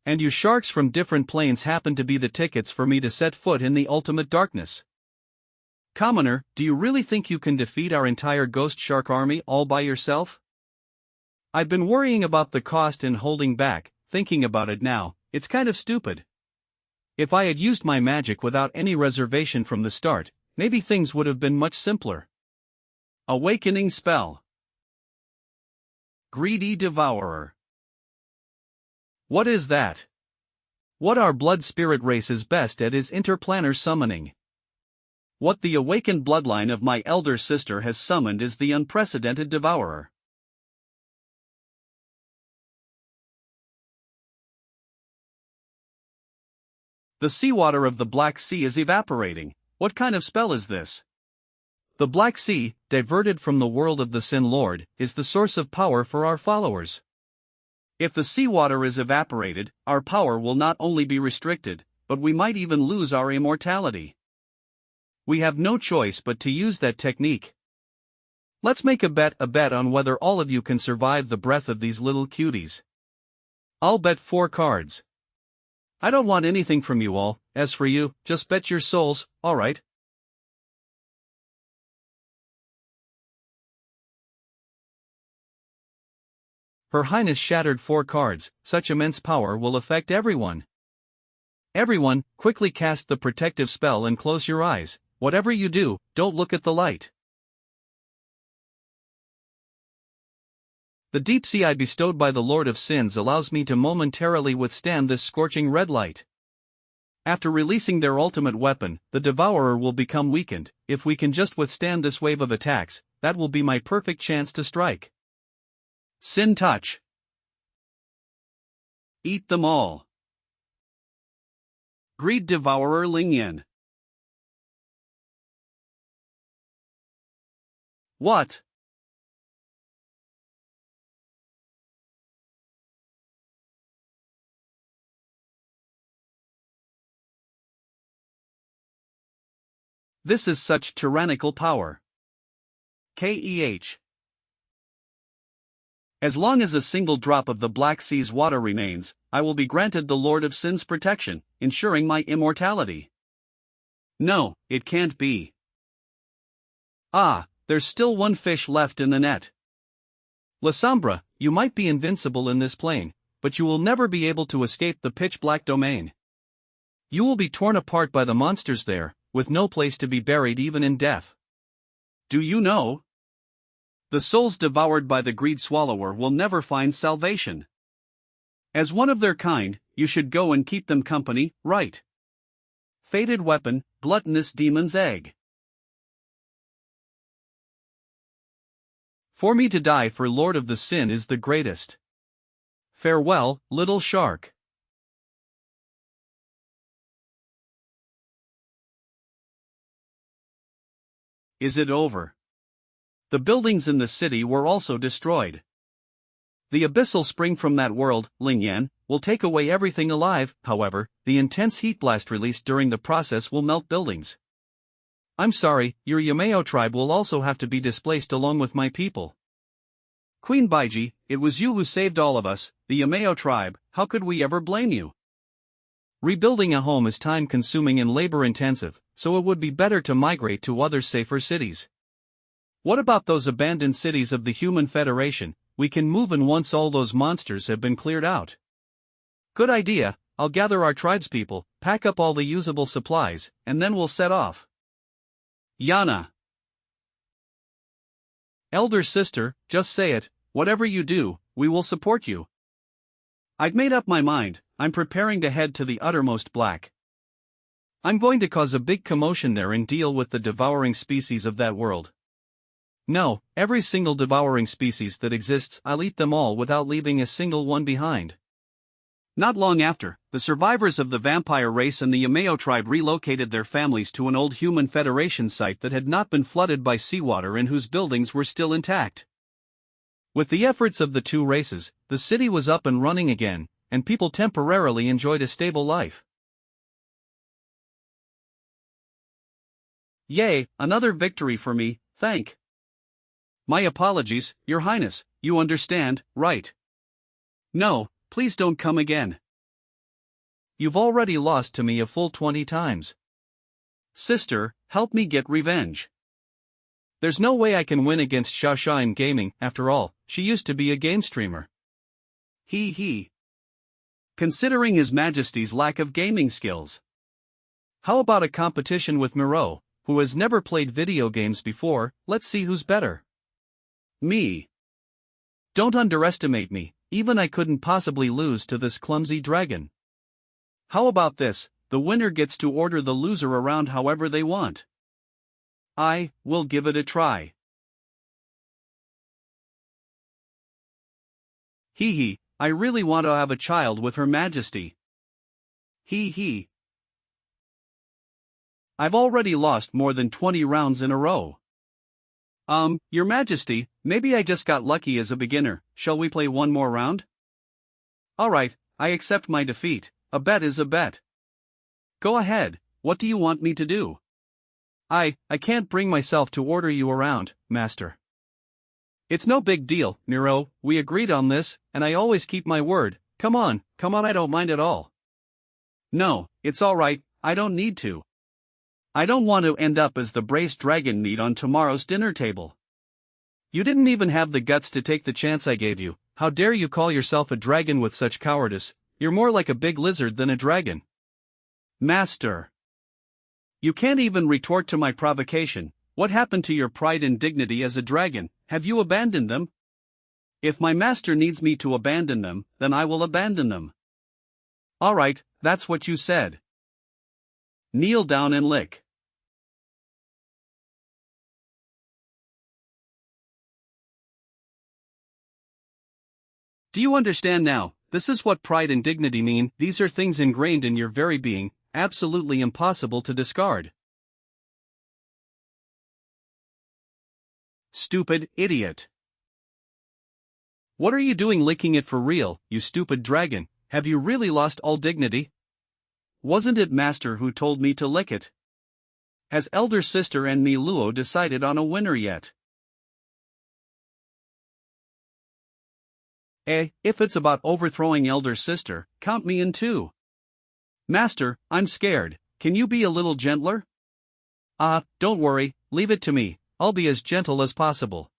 A: And you sharks from different planes happen to be the tickets for me to set foot in the ultimate darkness. Commoner, do you really think you can defeat our entire ghost shark army all by yourself? I've been worrying about the cost and holding back, thinking about it now, it's kind of stupid. If I had used my magic without any reservation from the start, maybe things would have been much simpler. Awakening Spell. Greedy Devourer. What is that? What our blood spirit race is best at is interplanar summoning. What the awakened bloodline of my elder sister has summoned is the unprecedented Devourer. The seawater of the Black Sea is evaporating. What kind of spell is this? The Black Sea, diverted from the world of the Sin Lord, is the source of power for our followers. If the seawater is evaporated, our power will not only be restricted, but we might even lose our immortality. We have no choice but to use that technique. Let's make a bet on whether all of you can survive the breath of these little cuties. I'll bet 4 cards. I don't want anything from you all. As for you, just bet your souls, alright? Her Highness shattered 4 cards. Such immense power will affect everyone. Everyone, quickly cast the protective spell and close your eyes. Whatever you do, don't look at the light. The deep sea I bestowed by the Lord of Sins allows me to momentarily withstand this scorching red light. After releasing their ultimate weapon, the Devourer will become weakened. If we can just withstand this wave of attacks, that will be my perfect chance to strike. Sin Touch. Eat them all. Greed Devourer Lingyan. What? This is such tyrannical power. KEH. As long as a single drop of the Black Sea's water remains, I will be granted the Lord of Sin's protection, ensuring my immortality. No, it can't be. Ah, there's still one fish left in the net. La Sombra, you might be invincible in this plane, but you will never be able to escape the pitch-black domain. You will be torn apart by the monsters there, with no place to be buried even in death. Do you know? The souls devoured by the greed swallower will never find salvation. As one of their kind, you should go and keep them company, right? Fated weapon, gluttonous demon's egg. For me to die for Lord of the Sin is the greatest. Farewell, little shark. Is it over? The buildings in the city were also destroyed. The abyssal spring from that world, Lingyan, will take away everything alive. However, the intense heat blast released during the process will melt buildings. I'm sorry, your Yameo tribe will also have to be displaced along with my people. Queen Baiji, it was you who saved all of us, the Yameo tribe. How could we ever blame you? Rebuilding a home is time-consuming and labor-intensive, so it would be better to migrate to other safer cities. What about those abandoned cities of the Human Federation? We can move in once all those monsters have been cleared out. Good idea. I'll gather our tribespeople, pack up all the usable supplies, and then we'll set off. Yana. Elder sister, just say it. Whatever you do, we will support you. I've made up my mind. I'm preparing to head to the uttermost black. I'm going to cause a big commotion there and deal with the devouring species of that world. No, every single devouring species that exists, I'll eat them all without leaving a single one behind. Not long after, the survivors of the vampire race and the Yameo tribe relocated their families to an old Human Federation site that had not been flooded by seawater and whose buildings were still intact. With the efforts of the two races, the city was up and running again, and people temporarily enjoyed a stable life. Yay, another victory for me, thank. My apologies, Your Highness, you understand, right? No, please don't come again. You've already lost to me a full 20 times. Sister, help me get revenge. There's no way I can win against xianxia in gaming, after all, she used to be a game streamer. He. Considering His Majesty's lack of gaming skills. How about a competition with Miro, who has never played video games before? Let's see who's better. Me. Don't underestimate me, even I couldn't possibly lose to this clumsy dragon. How about this, the winner gets to order the loser around however they want. I will give it a try. He, I really want to have a child with Her Majesty. He. I've already lost more than 20 rounds in a row. Your Majesty, maybe I just got lucky as a beginner. Shall we play one more round? Alright, I accept my defeat. A bet is a bet. Go ahead, what do you want me to do? I can't bring myself to order you around, Master. It's no big deal, Nero, we agreed on this, and I always keep my word. Come on, I don't mind at all. No, it's alright, I don't need to. I don't want to end up as the braised dragon meat on tomorrow's dinner table. You didn't even have the guts to take the chance I gave you. How dare you call yourself a dragon with such cowardice? You're more like a big lizard than a dragon. Master. You can't even retort to my provocation. What happened to your pride and dignity as a dragon? Have you abandoned them? If my master needs me to abandon them, then I will abandon them. Alright, that's what you said. Kneel down and lick. Do you understand now? This is what pride and dignity mean. These are things ingrained in your very being, absolutely impossible to discard. Stupid idiot. What are you doing licking it for real, you stupid dragon? Have you really lost all dignity? Wasn't it Master who told me to lick it? Has elder sister and me Luo decided on a winner yet? If it's about overthrowing elder sister, count me in too. Master, I'm scared. Can you be a little gentler? Don't worry, leave it to me. I'll be as gentle as possible.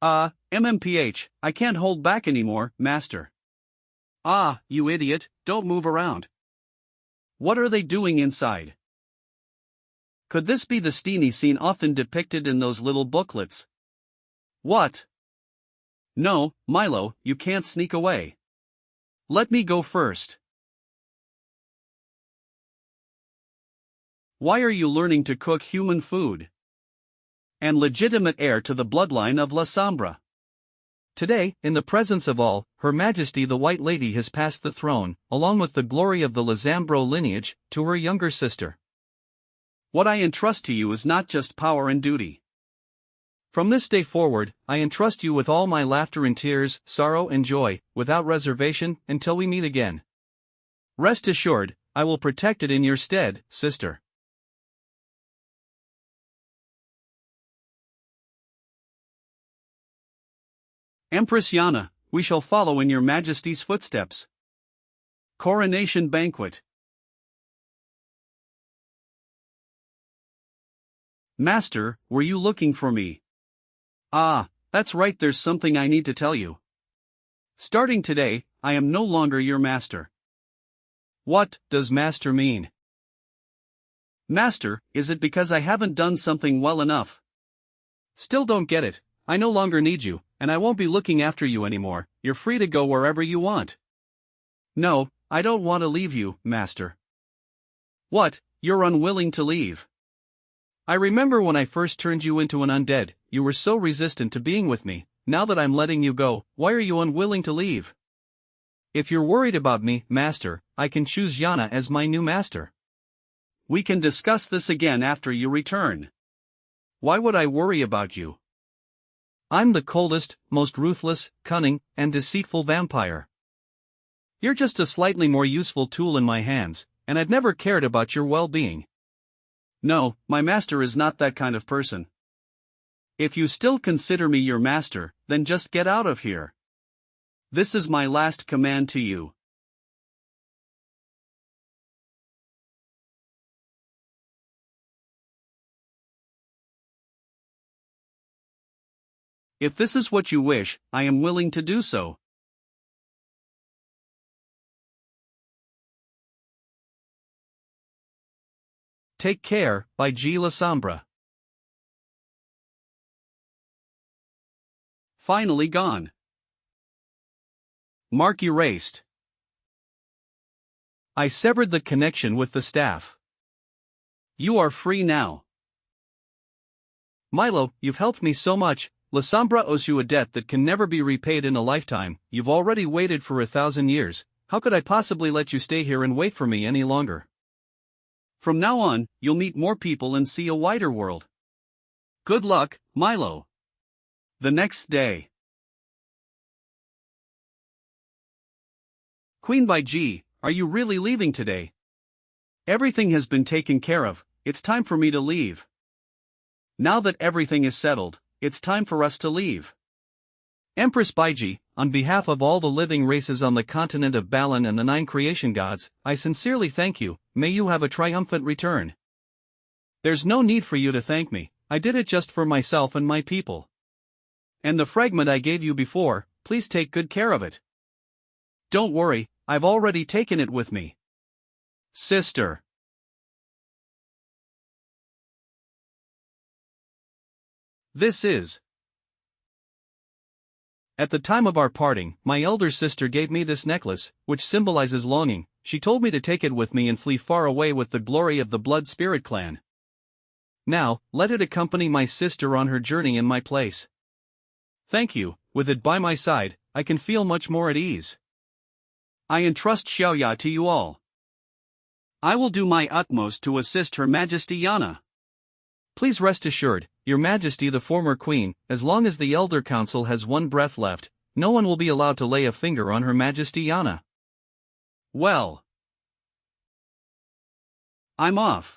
A: MMPH, I can't hold back anymore, Master. You idiot, don't move around. What are they doing inside? Could this be the steamy scene often depicted in those little booklets? What? No, Milo, you can't sneak away. Let me go first. Why are you learning to cook human food? And legitimate heir to the bloodline of La Sombra. Today, in the presence of all, Her Majesty the White Lady has passed the throne, along with the glory of the Lazambro lineage, to her younger sister. What I entrust to you is not just power and duty. From this day forward, I entrust you with all my laughter and tears, sorrow and joy, without reservation, until we meet again. Rest assured, I will protect it in your stead, sister. Empress Yana, we shall follow in your Majesty's footsteps. Coronation Banquet. Master, were you looking for me? That's right, there's something I need to tell you. Starting today, I am no longer your master. What does master mean? Master, is it because I haven't done something well enough? Still don't get it. I no longer need you, and I won't be looking after you anymore. You're free to go wherever you want. No, I don't want to leave you, master. What, you're unwilling to leave? I remember when I first turned you into an undead, you were so resistant to being with me. Now that I'm letting you go, why are you unwilling to leave? If you're worried about me, master, I can choose Yana as my new master. We can discuss this again after you return. Why would I worry about you? I'm the coldest, most ruthless, cunning, and deceitful vampire. You're just a slightly more useful tool in my hands, and I've never cared about your well-being. No, my master is not that kind of person. If you still consider me your master, then just get out of here. This is my last command to you. If this is what you wish, I am willing to do so. Take Care, by G. La Sombra. Finally gone. Mark erased. I severed the connection with the staff. You are free now. Milo, you've helped me so much. La Sombra owes you a debt that can never be repaid in a lifetime. You've already waited for 1,000 years. How could I possibly let you stay here and wait for me any longer? From now on, you'll meet more people and see a wider world. Good luck, Milo. The next day. Queen Baiji, are you really leaving today? Everything has been taken care of, it's time for me to leave. Now that everything is settled, it's time for us to leave. Empress Baiji, on behalf of all the living races on the continent of Balan and the 9 creation gods, I sincerely thank you. May you have a triumphant return. There's no need for you to thank me, I did it just for myself and my people. And the fragment I gave you before, please take good care of it. Don't worry, I've already taken it with me. Sister. This is. At the time of our parting, my elder sister gave me this necklace, which symbolizes longing. She told me to take it with me and flee far away with the glory of the Blood Spirit clan. Now, let it accompany my sister on her journey in my place. Thank you, with it by my side, I can feel much more at ease. I entrust xiaoya to you all. I will do my utmost to assist Her Majesty Yana. Please rest assured, Your Majesty the former Queen, as long as the Elder Council has one breath left, no one will be allowed to lay a finger on Her Majesty Yana. Well. I'm off.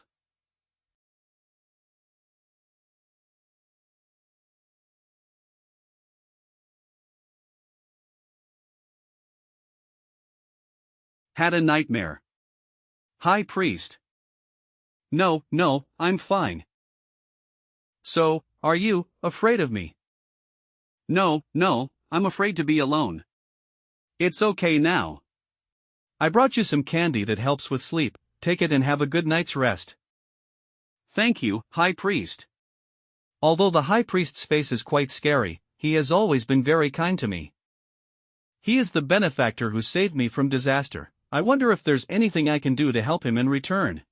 A: Had a nightmare. High Priest. No, I'm fine. So, are you afraid of me? No, I'm afraid to be alone. It's okay now. I brought you some candy that helps with sleep, take it and have a good night's rest. Thank you, High Priest. Although the High Priest's face is quite scary, he has always been very kind to me. He is the benefactor who saved me from disaster. I wonder if there's anything I can do to help him in return.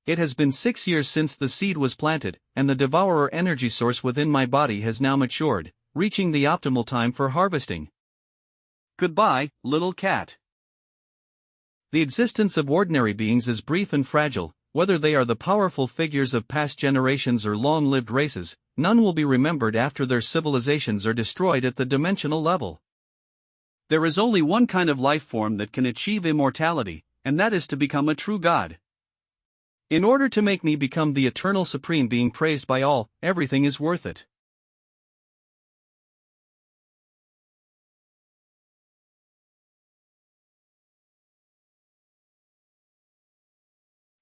A: It has been 6 years since the seed was planted, and the devourer energy source within my body has now matured, reaching the optimal time for harvesting. Goodbye, little cat. The existence of ordinary beings is brief and fragile, whether they are the powerful figures of past generations or long-lived races, none will be remembered after their civilizations are destroyed at the dimensional level. There is only one kind of life form that can achieve immortality, and that is to become a true god. In order to make me become the eternal supreme being praised by all, everything is worth it.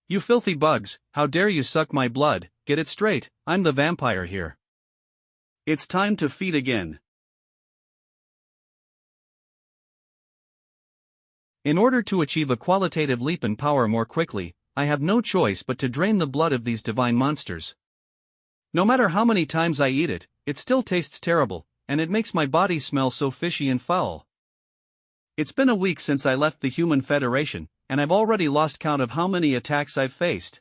A: You filthy bugs, how dare you suck my blood? Get it straight, I'm the vampire here. It's time to feed again. In order to achieve a qualitative leap in power more quickly, I have no choice but to drain the blood of these divine monsters. No matter how many times I eat it, it still tastes terrible, and it makes my body smell so fishy and foul. It's been a week since I left the Human Federation, and I've already lost count of how many attacks I've faced.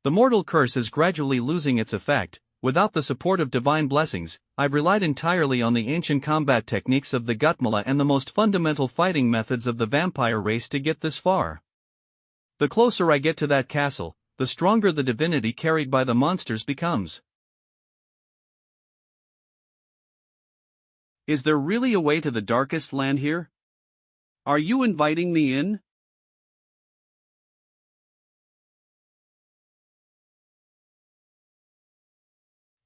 A: The mortal curse is gradually losing its effect. Without the support of divine blessings, I've relied entirely on the ancient combat techniques of the Gutmala and the most fundamental fighting methods of the vampire race to get this far. The closer I get to that castle, the stronger the divinity carried by the monsters becomes. Is there really a way to the darkest land here? Are you inviting me in?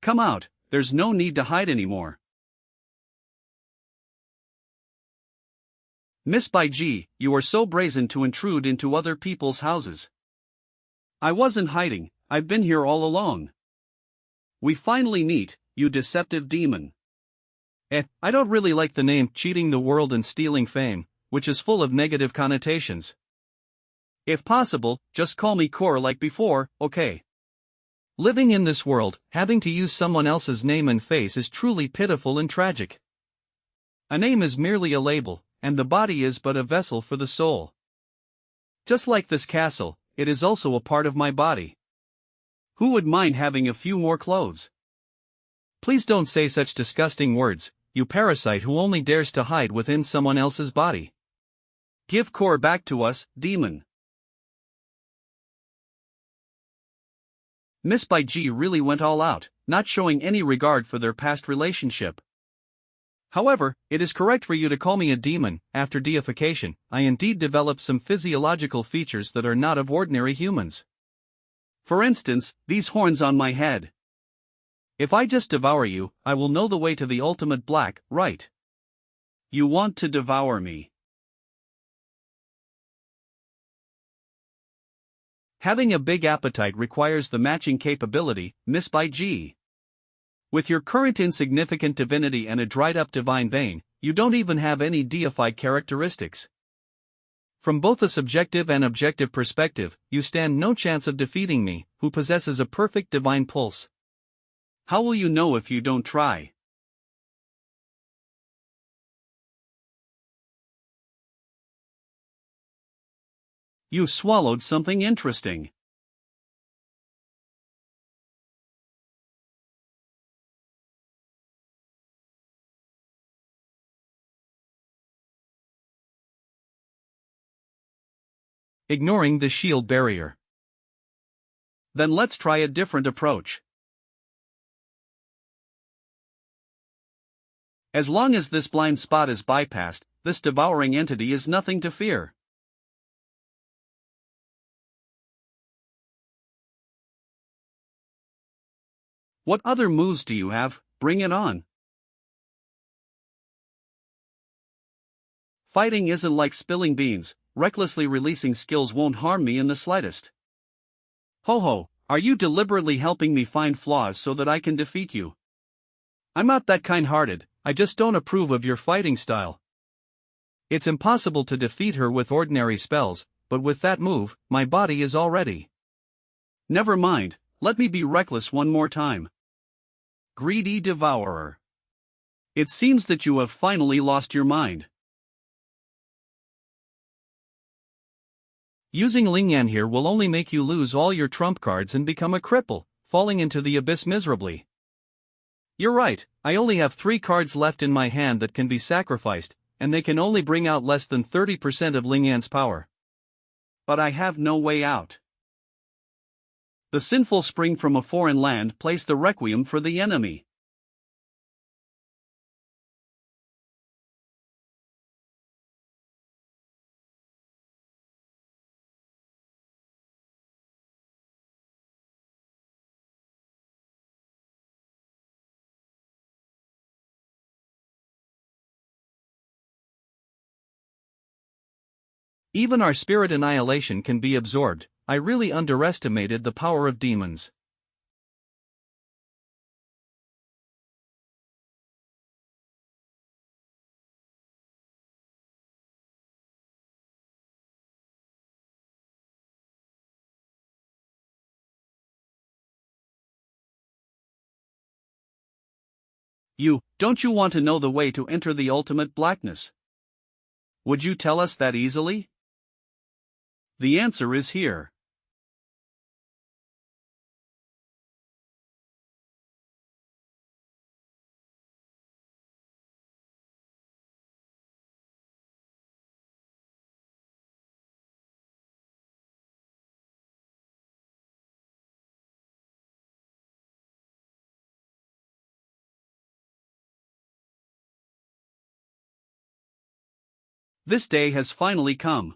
A: Come out, there's no need to hide anymore. Miss Baiji, you are so brazen to intrude into other people's houses. I wasn't hiding, I've been here all along. We finally meet, you deceptive demon. I don't really like the name cheating the world and stealing fame, which is full of negative connotations. If possible, just call me Core like before, okay? Living in this world, having to use someone else's name and face is truly pitiful and tragic. A name is merely a label, and the body is but a vessel for the soul. Just like this castle, it is also a part of my body. Who would mind having a few more clothes? Please don't say such disgusting words, you parasite who only dares to hide within someone else's body. Give Core back to us, demon. Miss Baiji really went all out, not showing any regard for their past relationship. However, it is correct for you to call me a demon. After deification, I indeed developed some physiological features that are not of ordinary humans. For instance, these horns on my head. If I just devour you, I will know the way to the ultimate black, right? You want to devour me. Having a big appetite requires the matching capability, Miss by G. With your current insignificant divinity and a dried-up divine vein, you don't even have any deified characteristics. From both a subjective and objective perspective, you stand no chance of defeating me, who possesses a perfect divine pulse. How will you know if you don't try? You swallowed something interesting. Ignoring the shield barrier. Then let's try a different approach. As long as this blind spot is bypassed, this devouring entity is nothing to fear. What other moves do you have? Bring it on. Fighting isn't like spilling beans, recklessly releasing skills won't harm me in the slightest. Ho ho, are you deliberately helping me find flaws so that I can defeat you? I'm not that kind-hearted, I just don't approve of your fighting style. It's impossible to defeat her with ordinary spells, but with that move, my body is all ready. Never mind, let me be reckless one more time. Greedy devourer. It seems that you have finally lost your mind. Using Lingyan here will only make you lose all your trump cards and become a cripple, falling into the abyss miserably. You're right, I only have 3 cards left in my hand that can be sacrificed, and they can only bring out less than 30% of Lingyan's power. But I have no way out. The sinful spring from a foreign land plays the requiem for the enemy. Even our spirit annihilation can be absorbed. I really underestimated the power of demons. Don't you want to know the way to enter the ultimate blackness? Would you tell us that easily? The answer is here. This day has finally come.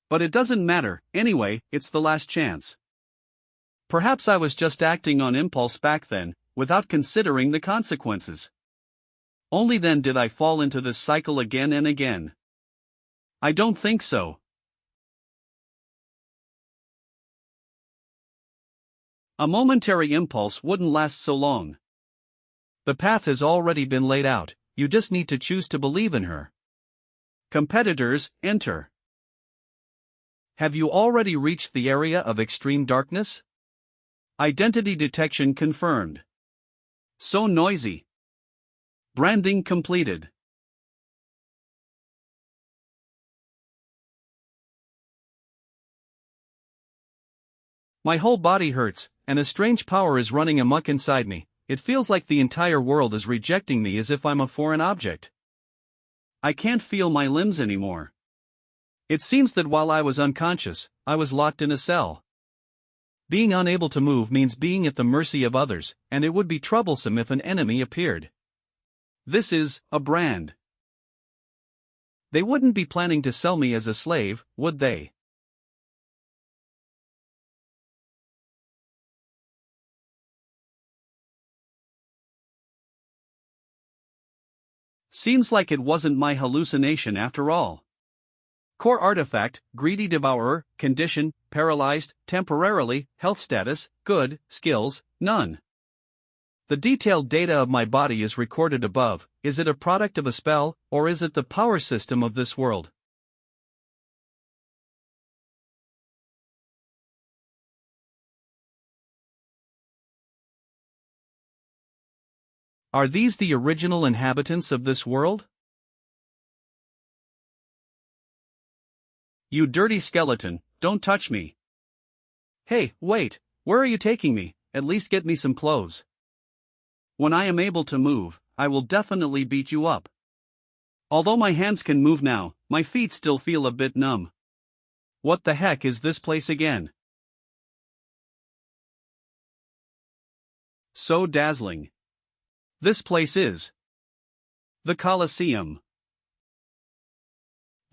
A: But it doesn't matter, anyway, it's the last chance. Perhaps I was just acting on impulse back then, without considering the consequences. Only then did I fall into this cycle again and again. I don't think so. A momentary impulse wouldn't last so long. The path has already been laid out, you just need to choose to believe in her. Competitors, enter. Have you already reached the area of extreme darkness? Identity detection confirmed. So noisy. Branding completed. My whole body hurts, and a strange power is running amok inside me. It feels like the entire world is rejecting me as if I'm a foreign object. I can't feel my limbs anymore. It seems that while I was unconscious, I was locked in a cell. Being unable to move means being at the mercy of others, and it would be troublesome if an enemy appeared. This is a brand. They wouldn't be planning to sell me as a slave, would they? Seems like it wasn't my hallucination after all. Core artifact, greedy devourer, condition, paralyzed, temporarily, health status, good, skills, none. The detailed data of my body is recorded above. Is it a product of a spell, or is it the power system of this world? Are these the original inhabitants of this world? You dirty skeleton, don't touch me. Hey, wait, where are you taking me? At least get me some clothes. When I am able to move, I will definitely beat you up. Although my hands can move now, my feet still feel a bit numb. What the heck is this place again? So dazzling. This place is the Colosseum.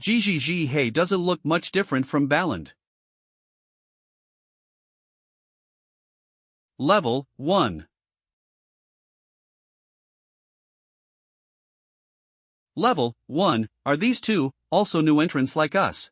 A: GGG, hey, does it look much different from Baland? Level 1. Level 1, are these two also new entrants like us?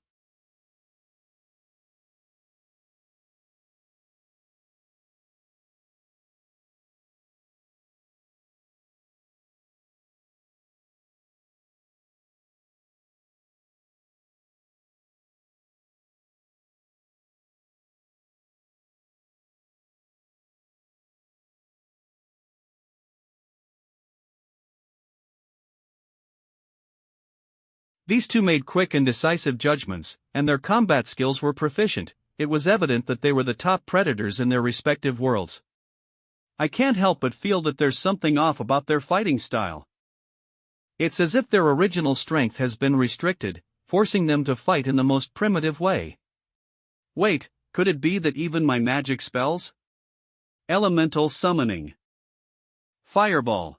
A: These two made quick and decisive judgments, and their combat skills were proficient. It was evident that they were the top predators in their respective worlds. I can't help but feel that there's something off about their fighting style. It's as if their original strength has been restricted, forcing them to fight in the most primitive way. Wait, could it be that even my magic spells? Elemental summoning. Fireball.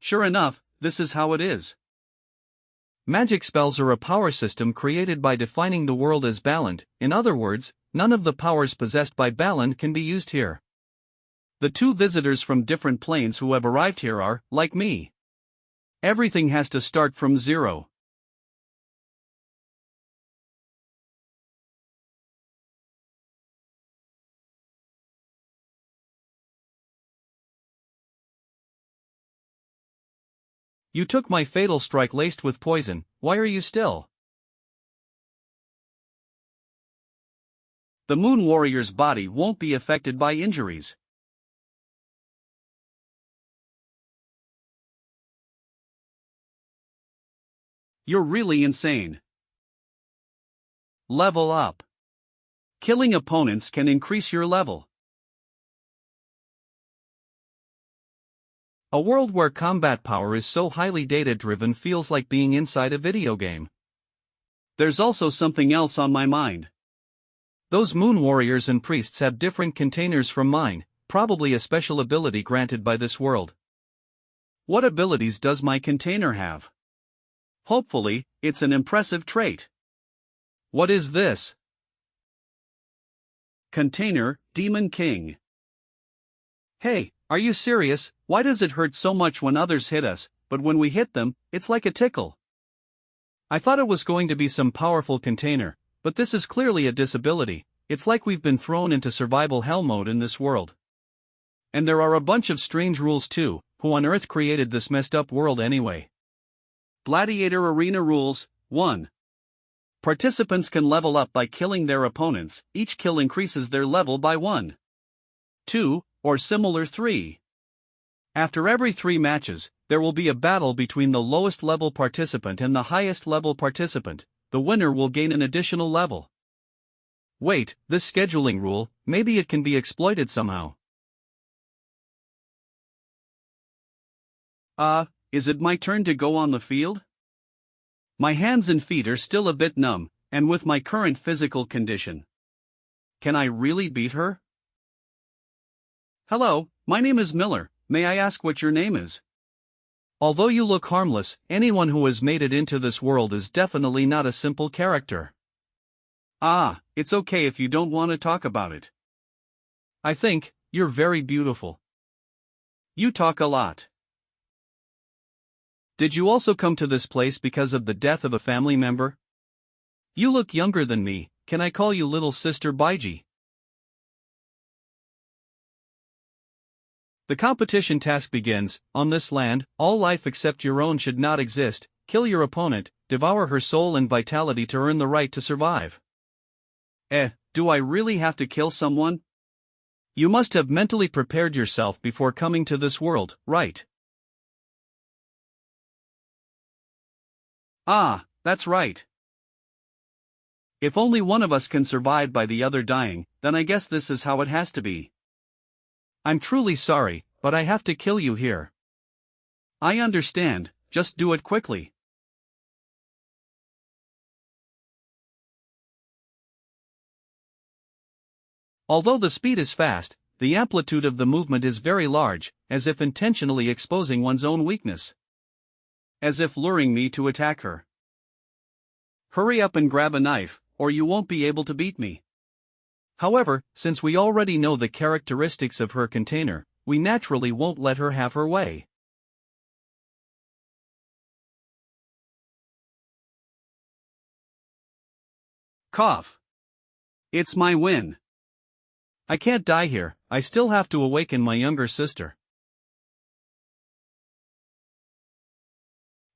A: Sure enough, this is how it is. Magic spells are a power system created by defining the world as Baland. In other words, none of the powers possessed by Baland can be used here. The two visitors from different planes who have arrived here are, like me. Everything has to start from zero. You took my fatal strike laced with poison, why are you still? The Moon Warrior's body won't be affected by injuries. You're really insane. Level up. Killing opponents can increase your level. A world where combat power is so highly data-driven feels like being inside a video game. There's also something else on my mind. Those moon warriors and priests have different containers from mine, probably a special ability granted by this world. What abilities does my container have? Hopefully, it's an impressive trait. What is this? Container, Demon King. Hey, are you serious? Why does it hurt so much when others hit us, but when we hit them, it's like a tickle? I thought it was going to be some powerful container, but this is clearly a disability. It's like we've been thrown into survival hell mode in this world. And there are a bunch of strange rules too. Who on earth created this messed up world anyway? Gladiator Arena Rules 1. Participants can level up by killing their opponents. Each kill increases their level by 1. 2, or similar 3. After every 3 matches, there will be a battle between the lowest level participant and the highest level participant. The winner will gain an additional level. Wait, this scheduling rule, maybe it can be exploited somehow. Is it my turn to go on the field? My hands and feet are still a bit numb, and with my current physical condition. Can I really beat her? Hello, my name is Miller. May I ask what your name is? Although you look harmless, anyone who has made it into this world is definitely not a simple character. Ah, it's okay if you don't want to talk about it. I think you're very beautiful. You talk a lot. Did you also come to this place because of the death of a family member? You look younger than me. Can I call you little sister Baiji? The competition task begins. On this land, all life except your own should not exist. Kill your opponent, devour her soul and vitality to earn the right to survive. Do I really have to kill someone? You must have mentally prepared yourself before coming to this world, right? Ah, that's right. If only one of us can survive by the other dying, then I guess this is how it has to be. I'm truly sorry, but I have to kill you here. I understand, just do it quickly. Although the speed is fast, the amplitude of the movement is very large, as if intentionally exposing one's own weakness. As if luring me to attack her. Hurry up and grab a knife, or you won't be able to beat me. However, since we already know the characteristics of her container, we naturally won't let her have her way. Cough. It's my win. I can't die here, I still have to awaken my younger sister.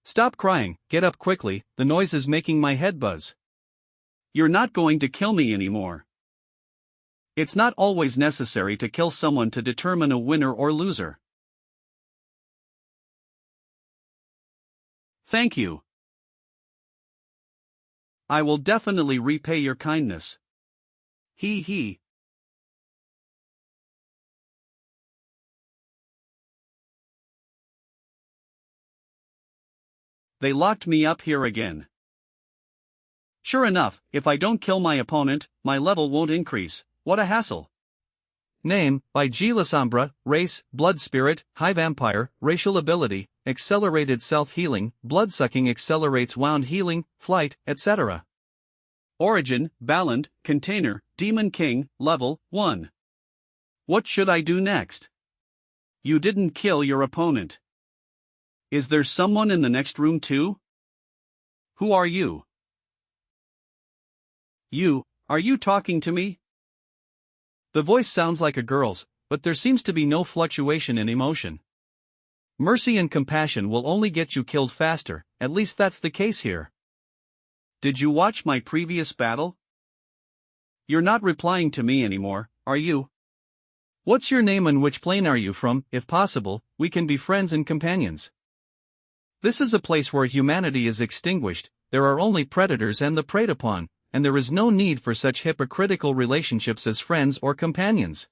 A: Stop crying, get up quickly, the noise is making my head buzz. You're not going to kill me anymore. It's not always necessary to kill someone to determine a winner or loser. Thank you. I will definitely repay your kindness. Hee hee. They locked me up here again. Sure enough, if I don't kill my opponent, my level won't increase. What a hassle. Name, by G. Lasombra, race, blood spirit, high vampire, racial ability, accelerated self-healing, blood-sucking accelerates wound healing, flight, etc. Origin, Baland, container, Demon King, level 1. What should I do next? You didn't kill your opponent. Is there someone in the next room too? Who are you? Are you talking to me? The voice sounds like a girl's, but there seems to be no fluctuation in emotion. Mercy and compassion will only get you killed faster, at least that's the case here. Did you watch my previous battle? You're not replying to me anymore, are you? What's your name and which plane are you from? If possible, we can be friends and companions. This is a place where humanity is extinguished, there are only predators and the preyed upon, and there is no need for such hypocritical relationships as friends or companions.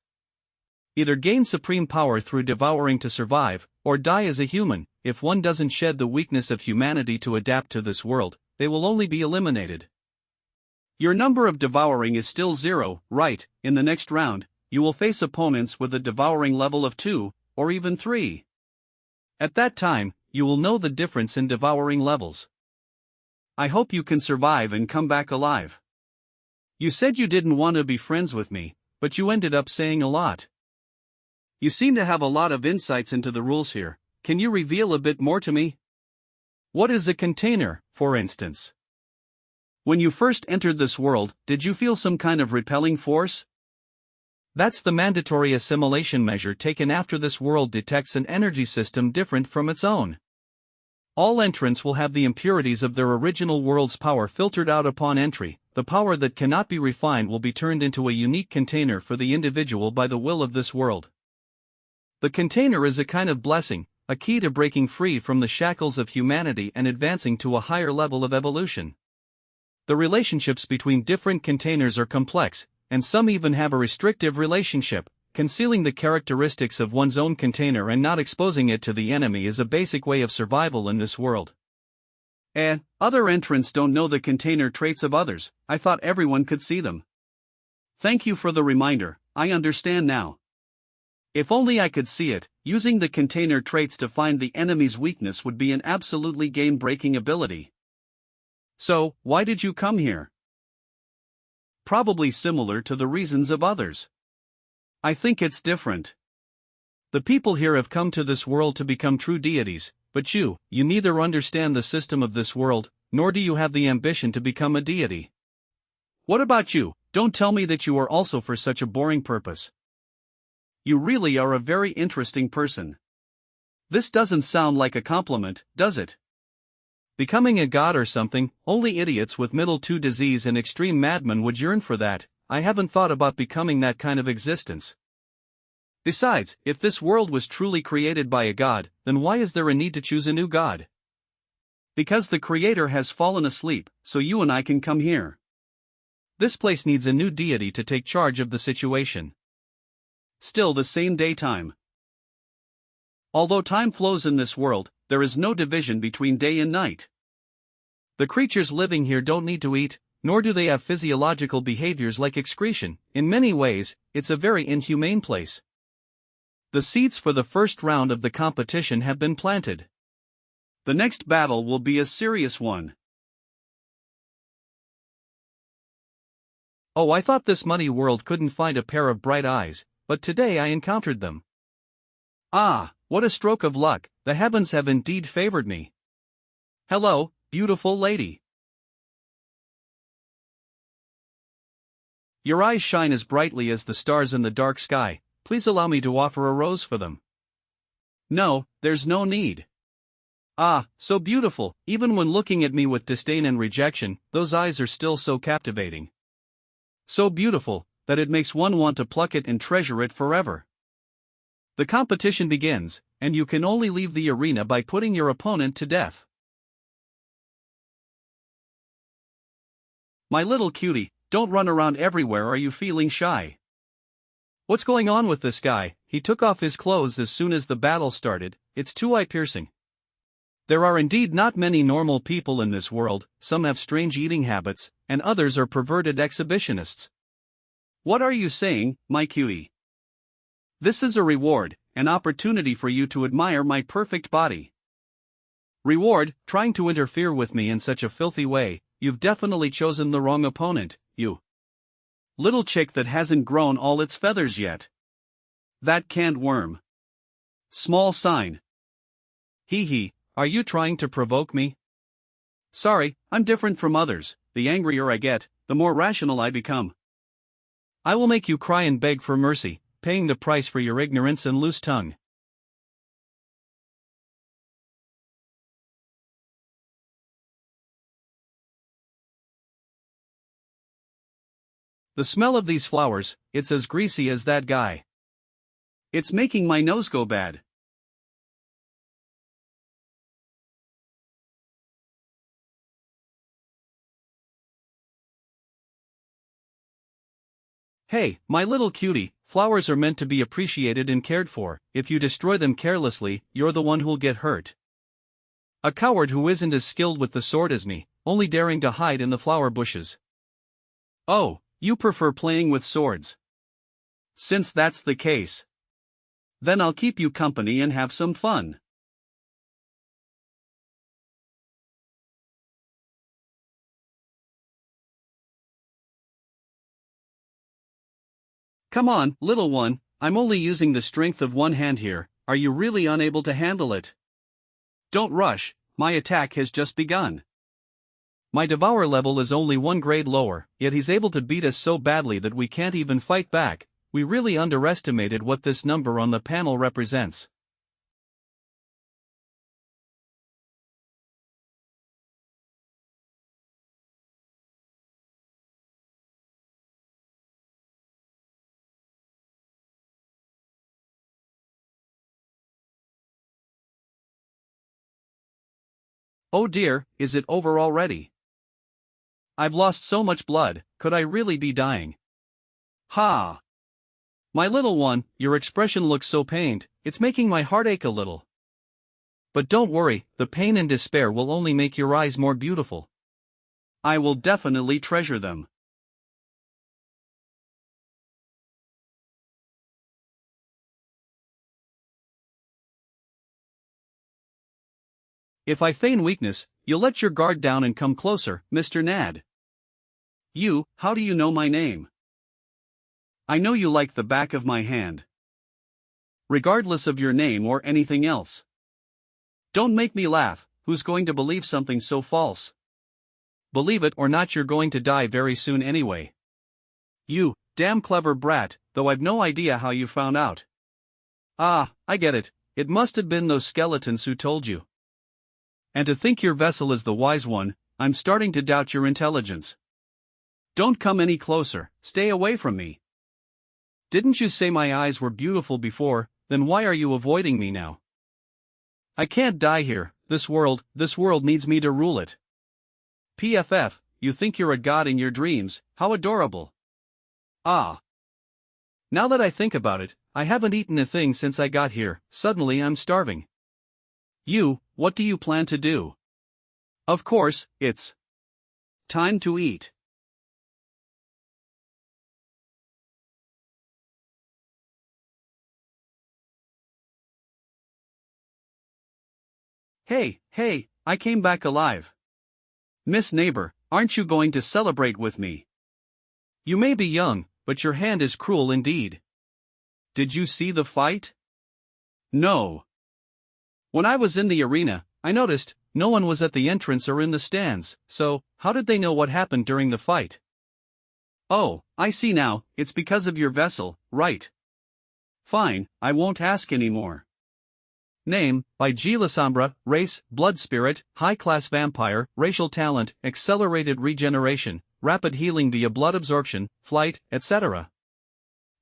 A: Either gain supreme power through devouring to survive, or die as a human. If one doesn't shed the weakness of humanity to adapt to this world, they will only be eliminated. Your number of devouring is still 0, right? In the next round, you will face opponents with a devouring level of 2, or even 3. At that time, you will know the difference in devouring levels. I hope you can survive and come back alive. You said you didn't want to be friends with me, but you ended up saying a lot. You seem to have a lot of insights into the rules here. Can you reveal a bit more to me? What is a container, for instance? When you first entered this world, did you feel some kind of repelling force? That's the mandatory assimilation measure taken after this world detects an energy system different from its own. All entrants will have the impurities of their original world's power filtered out upon entry. The power that cannot be refined will be turned into a unique container for the individual by the will of this world. The container is a kind of blessing, a key to breaking free from the shackles of humanity and advancing to a higher level of evolution. The relationships between different containers are complex, and some even have a restrictive relationship. Concealing the characteristics of one's own container and not exposing it to the enemy is a basic way of survival in this world. Other entrants don't know the container traits of others. I thought everyone could see them. Thank you for the reminder, I understand now. If only I could see it, using the container traits to find the enemy's weakness would be an absolutely game-breaking ability. So, why did you come here? Probably similar to the reasons of others. I think it's different. The people here have come to this world to become true deities, but you neither understand the system of this world, nor do you have the ambition to become a deity. What about you? Don't tell me that you are also for such a boring purpose. You really are a very interesting person. This doesn't sound like a compliment, does it? Becoming a god or something, only idiots with middle 2 disease and extreme madmen would yearn for that. I haven't thought about becoming that kind of existence. Besides, if this world was truly created by a god, then why is there a need to choose a new god? Because the creator has fallen asleep, so you and I can come here. This place needs a new deity to take charge of the situation. Still the same daytime. Although time flows in this world, there is no division between day and night. The creatures living here don't need to eat, nor do they have physiological behaviors like excretion. In many ways, it's a very inhumane place. The seeds for the first round of the competition have been planted. The next battle will be a serious one. Oh, I thought this muddy world couldn't find a pair of bright eyes, but today I encountered them. Ah, what a stroke of luck, the heavens have indeed favored me. Hello, beautiful lady. Your eyes shine as brightly as the stars in the dark sky. Please allow me to offer a rose for them. No, there's no need. Ah, so beautiful, even when looking at me with disdain and rejection, those eyes are still so captivating. So beautiful, that it makes one want to pluck it and treasure it forever. The competition begins, and you can only leave the arena by putting your opponent to death. My little cutie, don't run around everywhere. Are you feeling shy? What's going on with this guy? He took off his clothes as soon as the battle started. It's too eye-piercing. There are indeed not many normal people in this world. Some have strange eating habits, and others are perverted exhibitionists. What are you saying, my cutie? This is a reward, an opportunity for you to admire my perfect body. Reward, trying to interfere with me in such a filthy way. You've definitely chosen the wrong opponent, you little chick that hasn't grown all its feathers yet. That canned worm. Small sign. Hee hee, are you trying to provoke me? Sorry, I'm different from others. The angrier I get, the more rational I become. I will make you cry and beg for mercy, paying the price for your ignorance and loose tongue. The smell of these flowers, it's as greasy as that guy. It's making my nose go bad. Hey, my little cutie, flowers are meant to be appreciated and cared for. If you destroy them carelessly, you're the one who'll get hurt. A coward who isn't as skilled with the sword as me, only daring to hide in the flower bushes. Oh, you prefer playing with swords. Since that's the case, then I'll keep you company and have some fun. Come on, little one, I'm only using the strength of one hand here. Are you really unable to handle it? Don't rush, my attack has just begun. My devour level is only 1 grade lower, yet he's able to beat us so badly that we can't even fight back. We really underestimated what this number on the panel represents. Oh dear, is it over already? I've lost so much blood, could I really be dying? Ha! My little one, your expression looks so pained, it's making my heart ache a little. But don't worry, the pain and despair will only make your eyes more beautiful. I will definitely treasure them. If I feign weakness, you'll let your guard down and come closer, Mr. Nad. How do you know my name? I know you like the back of my hand. Regardless of your name or anything else. Don't make me laugh, who's going to believe something so false? Believe it or not, you're going to die very soon anyway. You, damn clever brat, though I've no idea how you found out. Ah, I get it, it must have been those skeletons who told you. And to think your vessel is the wise one, I'm starting to doubt your intelligence. Don't come any closer, stay away from me. Didn't you say my eyes were beautiful before, then why are you avoiding me now? I can't die here, this world needs me to rule it. PFF, you think you're a god in your dreams, how adorable. Ah. Now that I think about it, I haven't eaten a thing since I got here, suddenly I'm starving. What do you plan to do? Of course, it's time to eat. Hey, I came back alive. Miss Neighbor, aren't you going to celebrate with me? You may be young, but your hand is cruel indeed. Did you see the fight? No. When I was in the arena, I noticed no one was at the entrance or in the stands, so how did they know what happened during the fight? Oh, I see now, it's because of your vessel, right? Fine, I won't ask anymore. Name, by G. Lasombra, race, blood spirit, high-class vampire, racial talent, accelerated regeneration, rapid healing via blood absorption, flight, etc.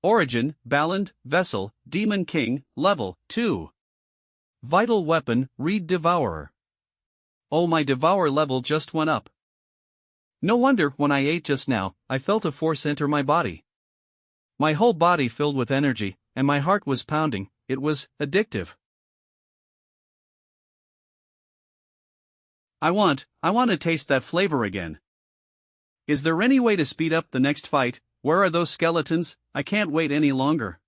A: Origin, Baland, vessel, demon king, level 2. Vital weapon, reed devourer. Oh, my devour level just went up. No wonder when I ate just now, I felt a force enter my body. My whole body filled with energy, and my heart was pounding, it was addictive. I want to taste that flavor again. Is there any way to speed up the next fight? Where are those skeletons? I can't wait any longer.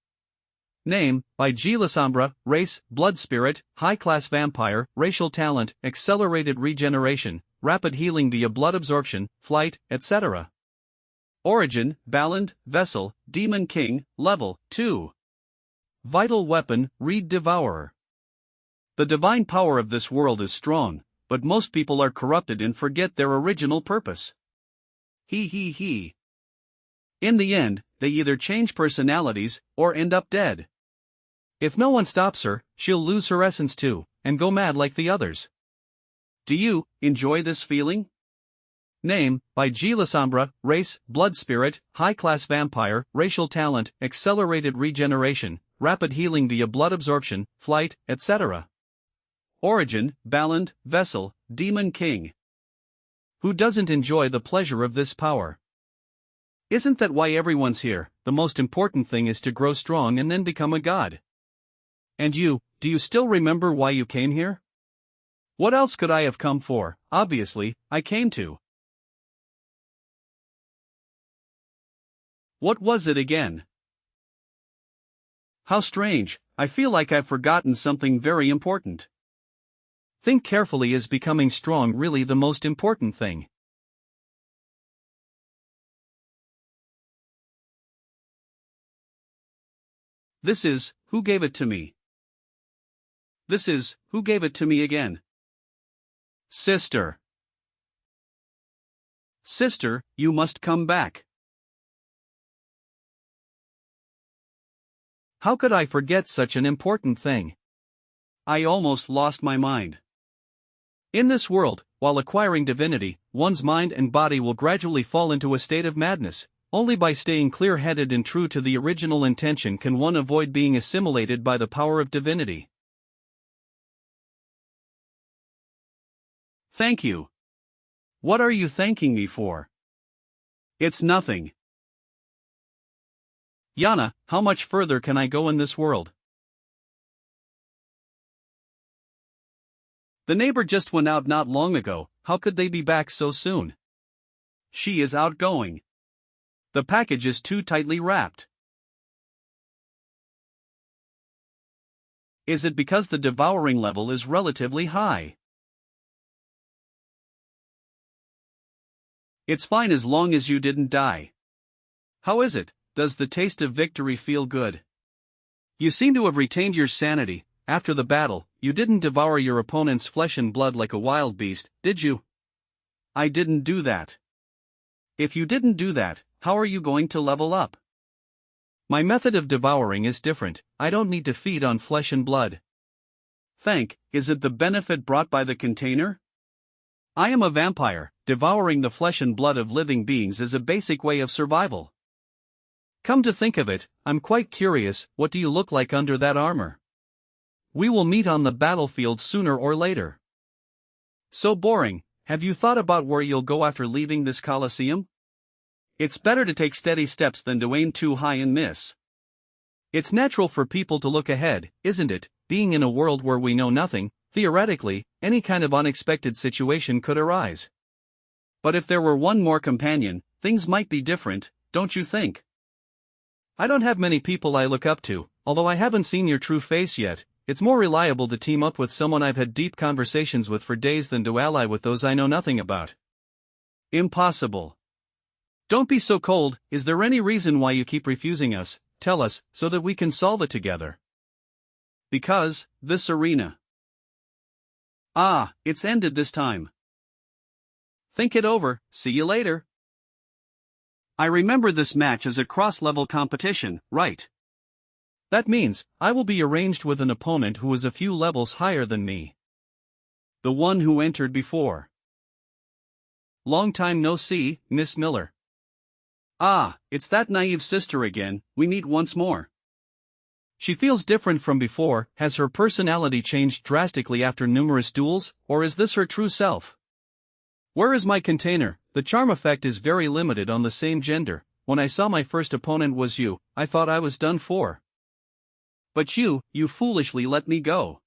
A: Name, by G. Lasombra, race, blood spirit, high-class vampire, racial talent, accelerated regeneration, rapid healing via blood absorption, flight, etc. Origin, Baland, vessel, demon king, level 2. Vital weapon, reed devourer. The divine power of this world is strong, but most people are corrupted and forget their original purpose. He. In the end, they either change personalities, or end up dead. If no one stops her, she'll lose her essence too, and go mad like the others. Do you enjoy this feeling? Name, by G. Lasombra, race, blood spirit, high-class vampire, racial talent, accelerated regeneration, rapid healing via blood absorption, flight, etc. Origin, Baland, vessel, demon king. Who doesn't enjoy the pleasure of this power? Isn't that why everyone's here? The most important thing is to grow strong and then become a god. And do you still remember why you came here? What else could I have come for? Obviously, I came to. What was it again? How strange, I feel like I've forgotten something very important. Think carefully, is becoming strong really the most important thing? This is, who gave it to me? This is, who gave it to me again? Sister. Sister, you must come back. How could I forget such an important thing? I almost lost my mind. In this world, while acquiring divinity, one's mind and body will gradually fall into a state of madness. Only by staying clear-headed and true to the original intention can one avoid being assimilated by the power of divinity. Thank you. What are you thanking me for? It's nothing. Yana, how much further can I go in this world? The neighbor just went out not long ago, how could they be back so soon? She is outgoing. The package is too tightly wrapped. Is it because the devouring level is relatively high? It's fine as long as you didn't die. How is it? Does the taste of victory feel good? You seem to have retained your sanity. After the battle, you didn't devour your opponent's flesh and blood like a wild beast, did you? I didn't do that. If you didn't do that, how are you going to level up? My method of devouring is different. I don't need to feed on flesh and blood. Is it the benefit brought by the container? I am a vampire. Devouring the flesh and blood of living beings is a basic way of survival. Come to think of it, I'm quite curious, what do you look like under that armor? We will meet on the battlefield sooner or later. So boring. Have you thought about where you'll go after leaving this Colosseum? It's better to take steady steps than to aim too high and miss. It's natural for people to look ahead, isn't it? Being in a world where we know nothing, theoretically, any kind of unexpected situation could arise. But if there were one more companion, things might be different, don't you think? I don't have many people I look up to, although I haven't seen your true face yet. It's more reliable to team up with someone I've had deep conversations with for days than to ally with those I know nothing about. Impossible. Don't be so cold. Is there any reason why you keep refusing us? Tell us, so that we can solve it together. Because, this arena. It's ended this time. Think it over, see you later. I remember this match as a cross-level competition, right? That means, I will be arranged with an opponent who is a few levels higher than me. The one who entered before. Long time no see, Miss Miller. It's that naive sister again, we meet once more. She feels different from before. Has her personality changed drastically after numerous duels, or is this her true self? Where is my container? The charm effect is very limited on the same gender. When I saw my first opponent was you, I thought I was done for. But you foolishly let me go.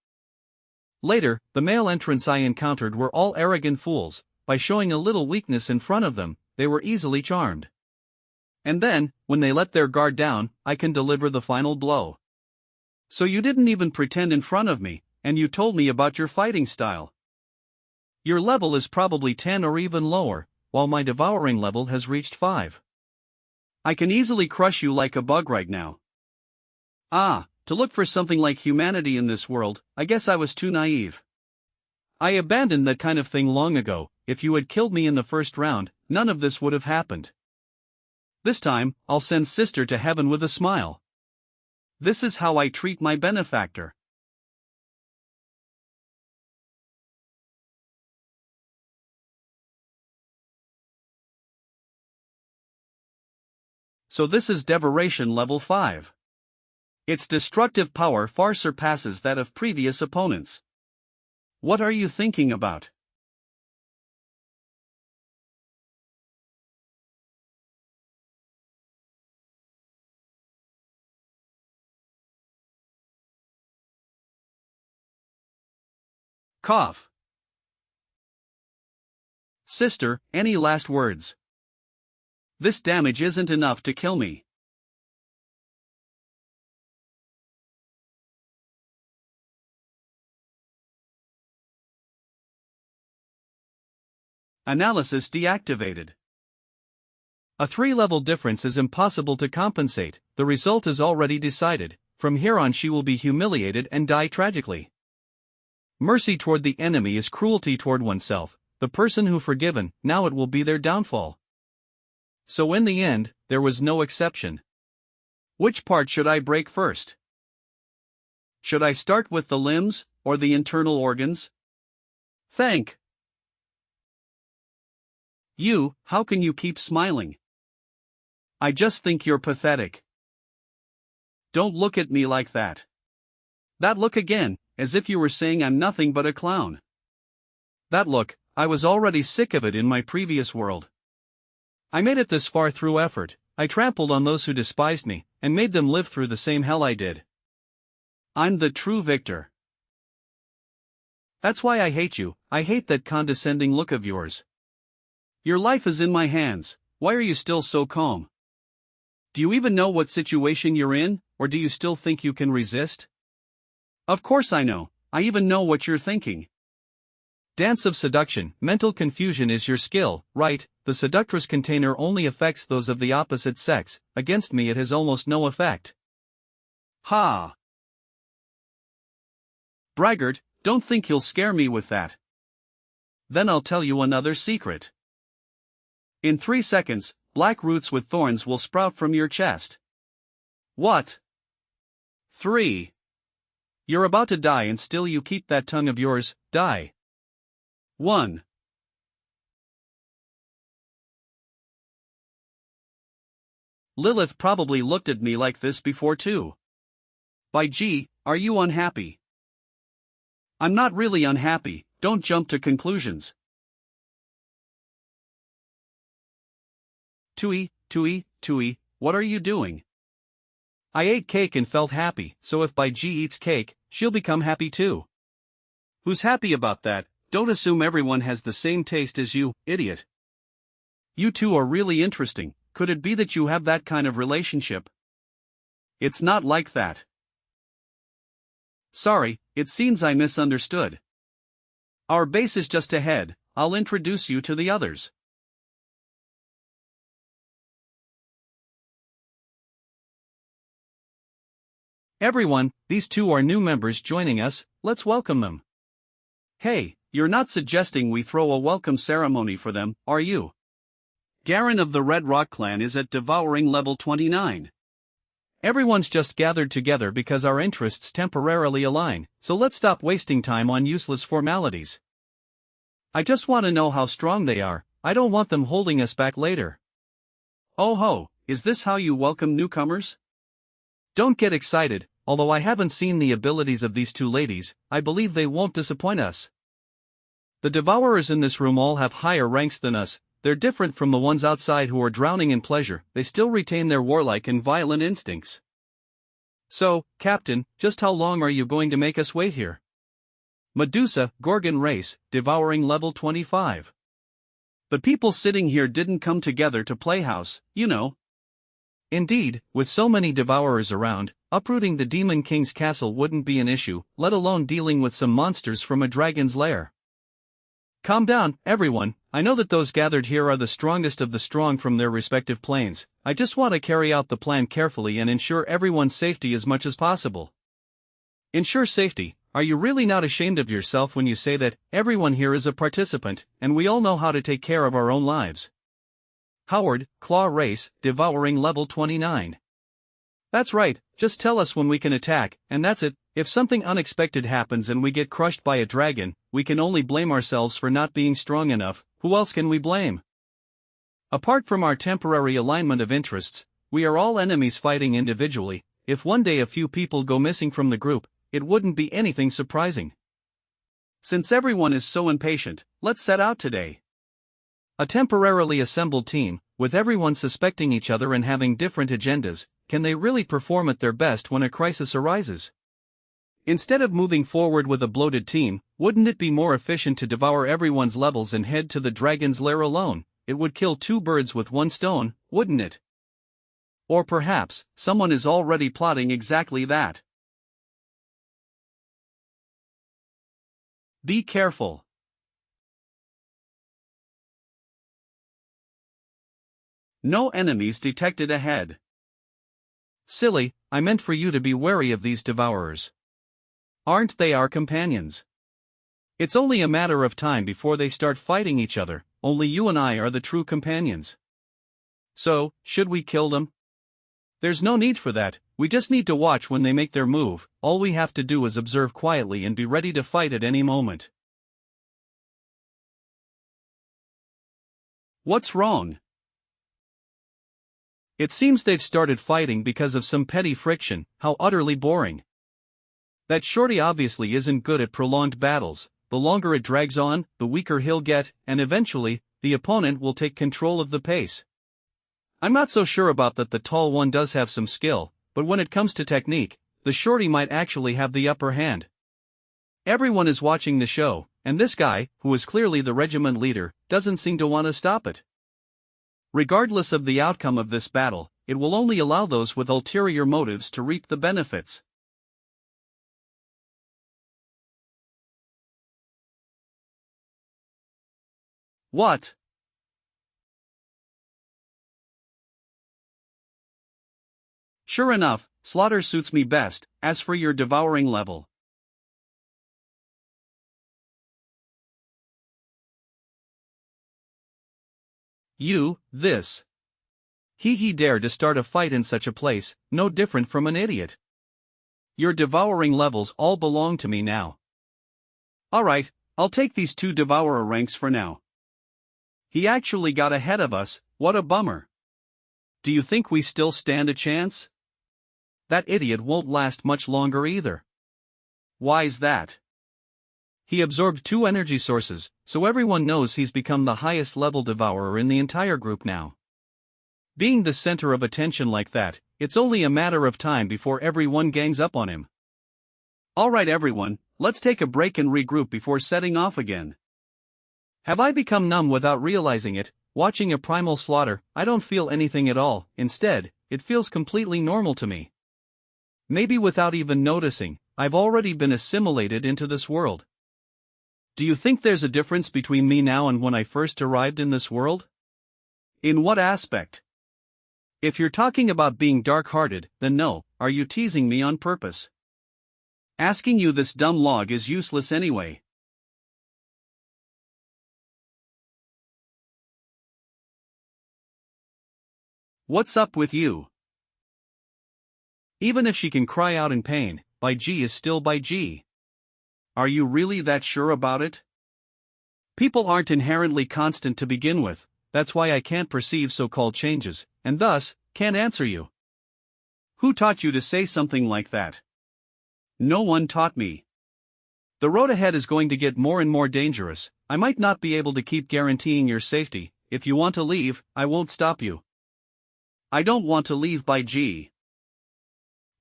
A: Later, the male entrants I encountered were all arrogant fools. By showing a little weakness in front of them, they were easily charmed. And then, when they let their guard down, I can deliver the final blow. So you didn't even pretend in front of me, and you told me about your fighting style. Your level is probably 10 or even lower, while my devouring level has reached 5. I can easily crush you like a bug right now. To look for something like humanity in this world, I guess I was too naive. I abandoned that kind of thing long ago. If you had killed me in the first round, none of this would have happened. This time, I'll send Sister to heaven with a smile. This is how I treat my benefactor. So this is Devoration level 5. Its destructive power far surpasses that of previous opponents. What are you thinking about? Cough. Sister, any last words? This damage isn't enough to kill me. Analysis deactivated. A 3-level difference is impossible to compensate. The result is already decided. From here on she will be humiliated and die tragically. Mercy toward the enemy is cruelty toward oneself. The person who forgiven, now it will be their downfall. So in the end, there was no exception. Which part should I break first? Should I start with the limbs, or the internal organs? You, how can you keep smiling? I just think you're pathetic. Don't look at me like that. That look again, as if you were saying I'm nothing but a clown. That look, I was already sick of it in my previous world. I made it this far through effort. I trampled on those who despised me, and made them live through the same hell I did. I'm the true victor. That's why I hate you. I hate that condescending look of yours. Your life is in my hands. Why are you still so calm? Do you even know what situation you're in, or do you still think you can resist? Of course I know. I even know what you're thinking. Dance of seduction. Mental confusion is your skill, right? The seductress container only affects those of the opposite sex. Against me it has almost no effect. Ha! Braggart, don't think you'll scare me with that. Then I'll tell you another secret. In 3 seconds, black roots with thorns will sprout from your chest. What? 3. You're about to die and still you keep that tongue of yours. Die. 1. Lilith probably looked at me like this before too. By G, are you unhappy? I'm not really unhappy, don't jump to conclusions. Tui, what are you doing? I ate cake and felt happy, so if By G eats cake, she'll become happy too. Who's happy about that? Don't assume everyone has the same taste as you, idiot. You two are really interesting. Could it be that you have that kind of relationship? It's not like that. Sorry, it seems I misunderstood. Our base is just ahead. I'll introduce you to the others. Everyone, these two are new members joining us, let's welcome them. Hey, you're not suggesting we throw a welcome ceremony for them, are you? Garen of the Red Rock clan is at devouring level 29. Everyone's just gathered together because our interests temporarily align, so let's stop wasting time on useless formalities. I just want to know how strong they are. I don't want them holding us back later. Oh ho, is this how you welcome newcomers? Don't get excited, although I haven't seen the abilities of these two ladies, I believe they won't disappoint us. The devourers in this room all have higher ranks than us. They're different from the ones outside who are drowning in pleasure, they still retain their warlike and violent instincts. So, Captain, just how long are you going to make us wait here? Medusa, Gorgon race, devouring level 25. The people sitting here didn't come together to play house, you know. Indeed, with so many devourers around, uprooting the Demon King's castle wouldn't be an issue, let alone dealing with some monsters from a dragon's lair. Calm down, everyone. I know that those gathered here are the strongest of the strong from their respective planes. I just want to carry out the plan carefully and ensure everyone's safety as much as possible. Ensure safety? Are you really not ashamed of yourself when you say that? Everyone here is a participant, and we all know how to take care of our own lives. Howard, Claw race, devouring level 29. That's right, just tell us when we can attack, and that's it. If something unexpected happens and we get crushed by a dragon, we can only blame ourselves for not being strong enough. Who else can we blame? Apart from our temporary alignment of interests, we are all enemies fighting individually. If one day a few people go missing from the group, it wouldn't be anything surprising. Since everyone is so impatient, let's set out today. A temporarily assembled team, with everyone suspecting each other and having different agendas, can they really perform at their best when a crisis arises? Instead of moving forward with a bloated team, wouldn't it be more efficient to devour everyone's levels and head to the dragon's lair alone? It would kill 2 birds with 1 stone, wouldn't it? Or perhaps, someone is already plotting exactly that. Be careful. No enemies detected ahead. Silly, I meant for you to be wary of these devourers. Aren't they our companions? It's only a matter of time before they start fighting each other, only you and I are the true companions. So, should we kill them? There's no need for that, we just need to watch when they make their move. All we have to do is observe quietly and be ready to fight at any moment. What's wrong? It seems they've started fighting because of some petty friction. How utterly boring. That shorty obviously isn't good at prolonged battles. The longer it drags on, the weaker he'll get, and eventually, the opponent will take control of the pace. I'm not so sure about that. The tall one does have some skill, but when it comes to technique, the shorty might actually have the upper hand. Everyone is watching the show, and this guy, who is clearly the regiment leader, doesn't seem to want to stop it. Regardless of the outcome of this battle, it will only allow those with ulterior motives to reap the benefits. What? Sure enough, slaughter suits me best. As for your devouring level, this. He dare to start a fight in such a place, no different from an idiot. Your devouring levels all belong to me now. Alright, I'll take these 2 devourer ranks for now. He actually got ahead of us, what a bummer. Do you think we still stand a chance? That idiot won't last much longer either. Why's that? He absorbed 2 energy sources, so everyone knows he's become the highest level devourer in the entire group now. Being the center of attention like that, it's only a matter of time before everyone gangs up on him. Alright everyone, let's take a break and regroup before setting off again. Have I become numb without realizing it? Watching a primal slaughter, I don't feel anything at all. Instead, it feels completely normal to me. Maybe without even noticing, I've already been assimilated into this world. Do you think there's a difference between me now and when I first arrived in this world? In what aspect? If you're talking about being dark-hearted, then no, are you teasing me on purpose? Asking you this dumb log is useless anyway. What's up with you? Even if she can cry out in pain, Bai Ji is still Bai Ji. Are you really that sure about it? People aren't inherently constant to begin with, that's why I can't perceive so-called changes, and thus, can't answer you. Who taught you to say something like that? No one taught me. The road ahead is going to get more and more dangerous. I might not be able to keep guaranteeing your safety. If you want to leave, I won't stop you. I don't want to leave Bai Ji.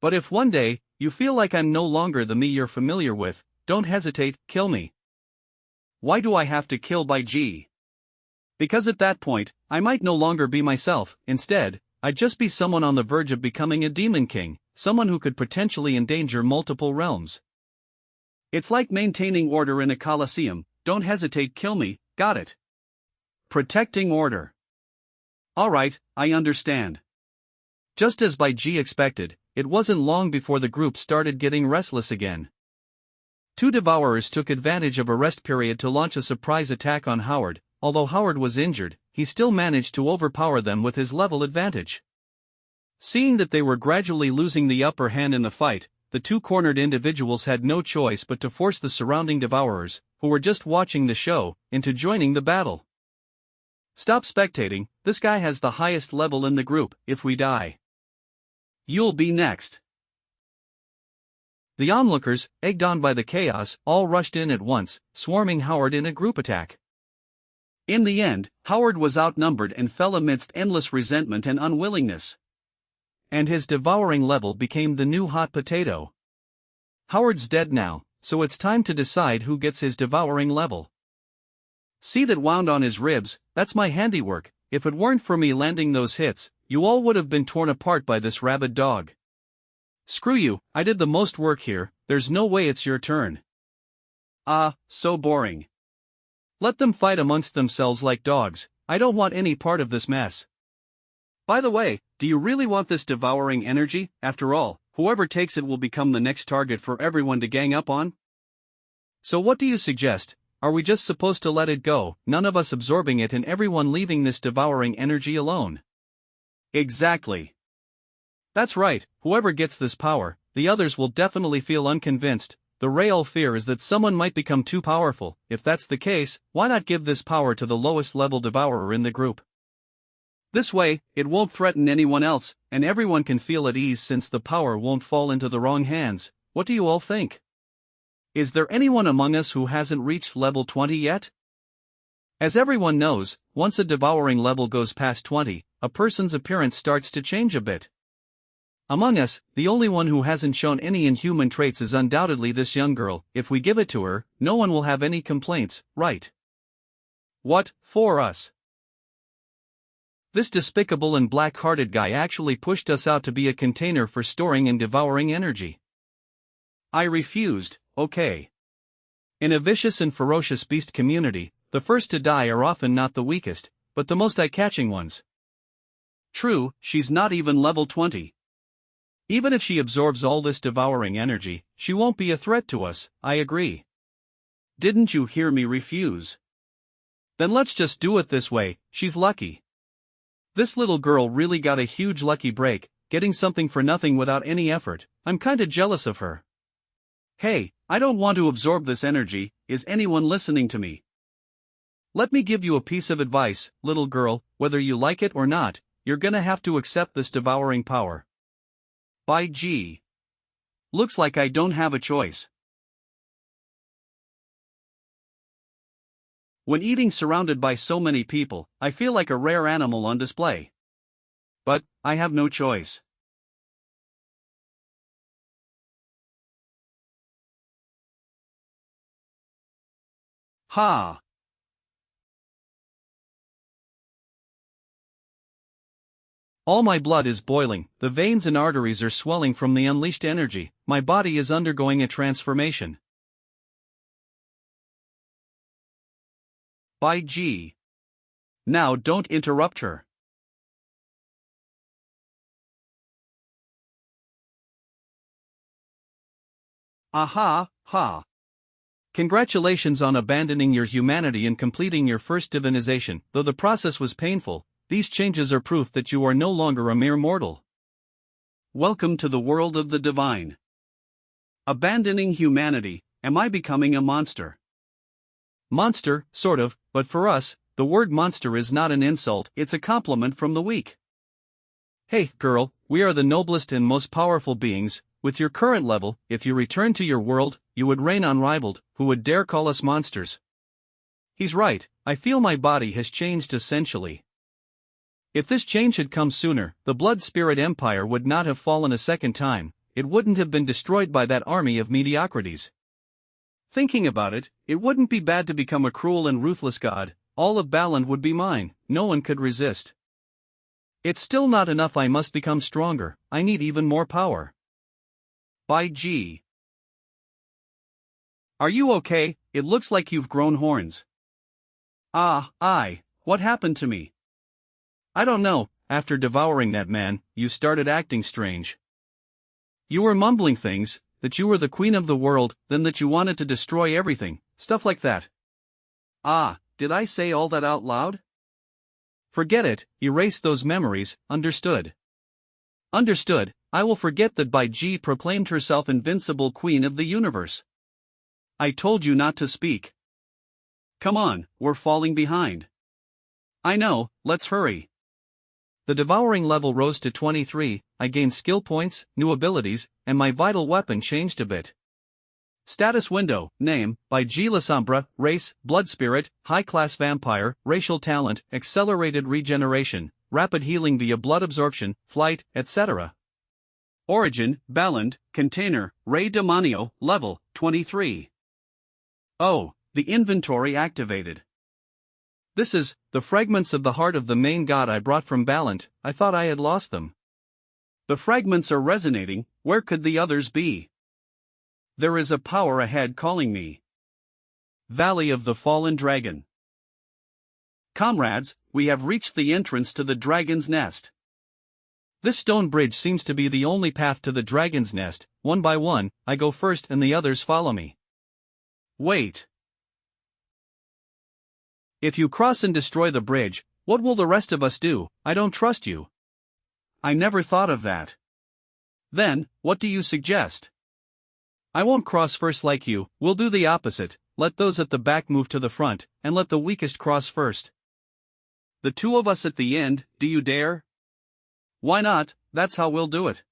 A: But if one day, you feel like I'm no longer the me you're familiar with, don't hesitate, kill me. Why do I have to kill Bai Ji? Because at that point, I might no longer be myself. Instead, I'd just be someone on the verge of becoming a demon king, someone who could potentially endanger multiple realms. It's like maintaining order in a coliseum. Don't hesitate, kill me, got it? Protecting order. Alright, I understand. Just as Bai Ji expected, it wasn't long before the group started getting restless again. 2 devourers took advantage of a rest period to launch a surprise attack on Howard. Although Howard was injured, he still managed to overpower them with his level advantage. Seeing that they were gradually losing the upper hand in the fight, the 2 cornered individuals had no choice but to force the surrounding devourers, who were just watching the show, into joining the battle. Stop spectating, this guy has the highest level in the group. If we die, you'll be next. The onlookers, egged on by the chaos, all rushed in at once, swarming Howard in a group attack. In the end, Howard was outnumbered and fell amidst endless resentment and unwillingness. And his devouring level became the new hot potato. Howard's dead now, so it's time to decide who gets his devouring level. See that wound on his ribs, that's my handiwork. If it weren't for me landing those hits, you all would have been torn apart by this rabid dog. Screw you, I did the most work here, there's no way it's your turn. Ah, so boring. Let them fight amongst themselves like dogs, I don't want any part of this mess. By the way, do you really want this devouring energy? After all, whoever takes it will become the next target for everyone to gang up on. So what do you suggest? Are we just supposed to let it go, none of us absorbing it and everyone leaving this devouring energy alone? Exactly. That's right, whoever gets this power, the others will definitely feel unconvinced. The real fear is that someone might become too powerful. If that's the case, why not give this power to the lowest level devourer in the group? This way, it won't threaten anyone else, and everyone can feel at ease since the power won't fall into the wrong hands. What do you all think? Is there anyone among us who hasn't reached level 20 yet? As everyone knows, once a devouring level goes past 20, a person's appearance starts to change a bit. Among us, the only one who hasn't shown any inhuman traits is undoubtedly this young girl. If we give it to her, no one will have any complaints, right? What, for us? This despicable and black-hearted guy actually pushed us out to be a container for storing and devouring energy. I refused. Okay. In a vicious and ferocious beast community, the first to die are often not the weakest, but the most eye-catching ones. True, she's not even level 20. Even if she absorbs all this devouring energy, she won't be a threat to us, I agree. Didn't you hear me refuse? Then let's just do it this way. She's lucky. This little girl really got a huge lucky break, getting something for nothing without any effort. I'm kinda jealous of her. Hey, I don't want to absorb this energy. Is anyone listening to me? Let me give you a piece of advice, little girl. Whether you like it or not, you're gonna have to accept this devouring power. By G. Looks like I don't have a choice. When eating surrounded by so many people, I feel like a rare animal on display. But I have no choice. Ha! All my blood is boiling, the veins and arteries are swelling from the unleashed energy, my body is undergoing a transformation. By G. Now don't interrupt her. Aha, ha. Congratulations on abandoning your humanity and completing your first divinization. Though the process was painful, these changes are proof that you are no longer a mere mortal. Welcome to the world of the divine. Abandoning humanity, am I becoming a monster? Monster, sort of, but for us, the word monster is not an insult, it's a compliment from the weak. Hey, girl, we are the noblest and most powerful beings. With your current level, if you return to your world, you would reign unrivaled. Who would dare call us monsters? He's right, I feel my body has changed essentially. If this change had come sooner, the Blood Spirit Empire would not have fallen a second time, it wouldn't have been destroyed by that army of mediocrities. Thinking about it, it wouldn't be bad to become a cruel and ruthless god. All of Baland would be mine, no one could resist. It's still not enough, I must become stronger, I need even more power. By G. Are you okay? It looks like you've grown horns. What happened to me? I don't know, after devouring that man, you started acting strange. You were mumbling things, that you were the queen of the world, then that you wanted to destroy everything, stuff like that. Did I say all that out loud? Forget it, erase those memories, understood? Understood, I will forget that Bai Ji proclaimed herself invincible queen of the universe. I told you not to speak. Come on, we're falling behind. I know, let's hurry. The devouring level rose to 23, I gained skill points, new abilities, and my vital weapon changed a bit. Status window, name, by G. Lasombra, race, blood spirit, high-class vampire, racial talent, accelerated regeneration, rapid healing via blood absorption, flight, etc. Origin, Baland, container, Rey Demonio, level, 23. Oh, the inventory activated. This is, the fragments of the heart of the main god I brought from Baland. I thought I had lost them. The fragments are resonating, where could the others be? There is a power ahead calling me. Valley of the Fallen Dragon. Comrades, we have reached the entrance to the Dragon's Nest. This stone bridge seems to be the only path to the Dragon's Nest. One by one, I go first and the others follow me. Wait. If you cross and destroy the bridge, what will the rest of us do? I don't trust you. I never thought of that. Then, what do you suggest? I won't cross first like you, we'll do the opposite, let those at the back move to the front, and let the weakest cross first. The two of us at the end, do you dare? Why not, that's how we'll do it.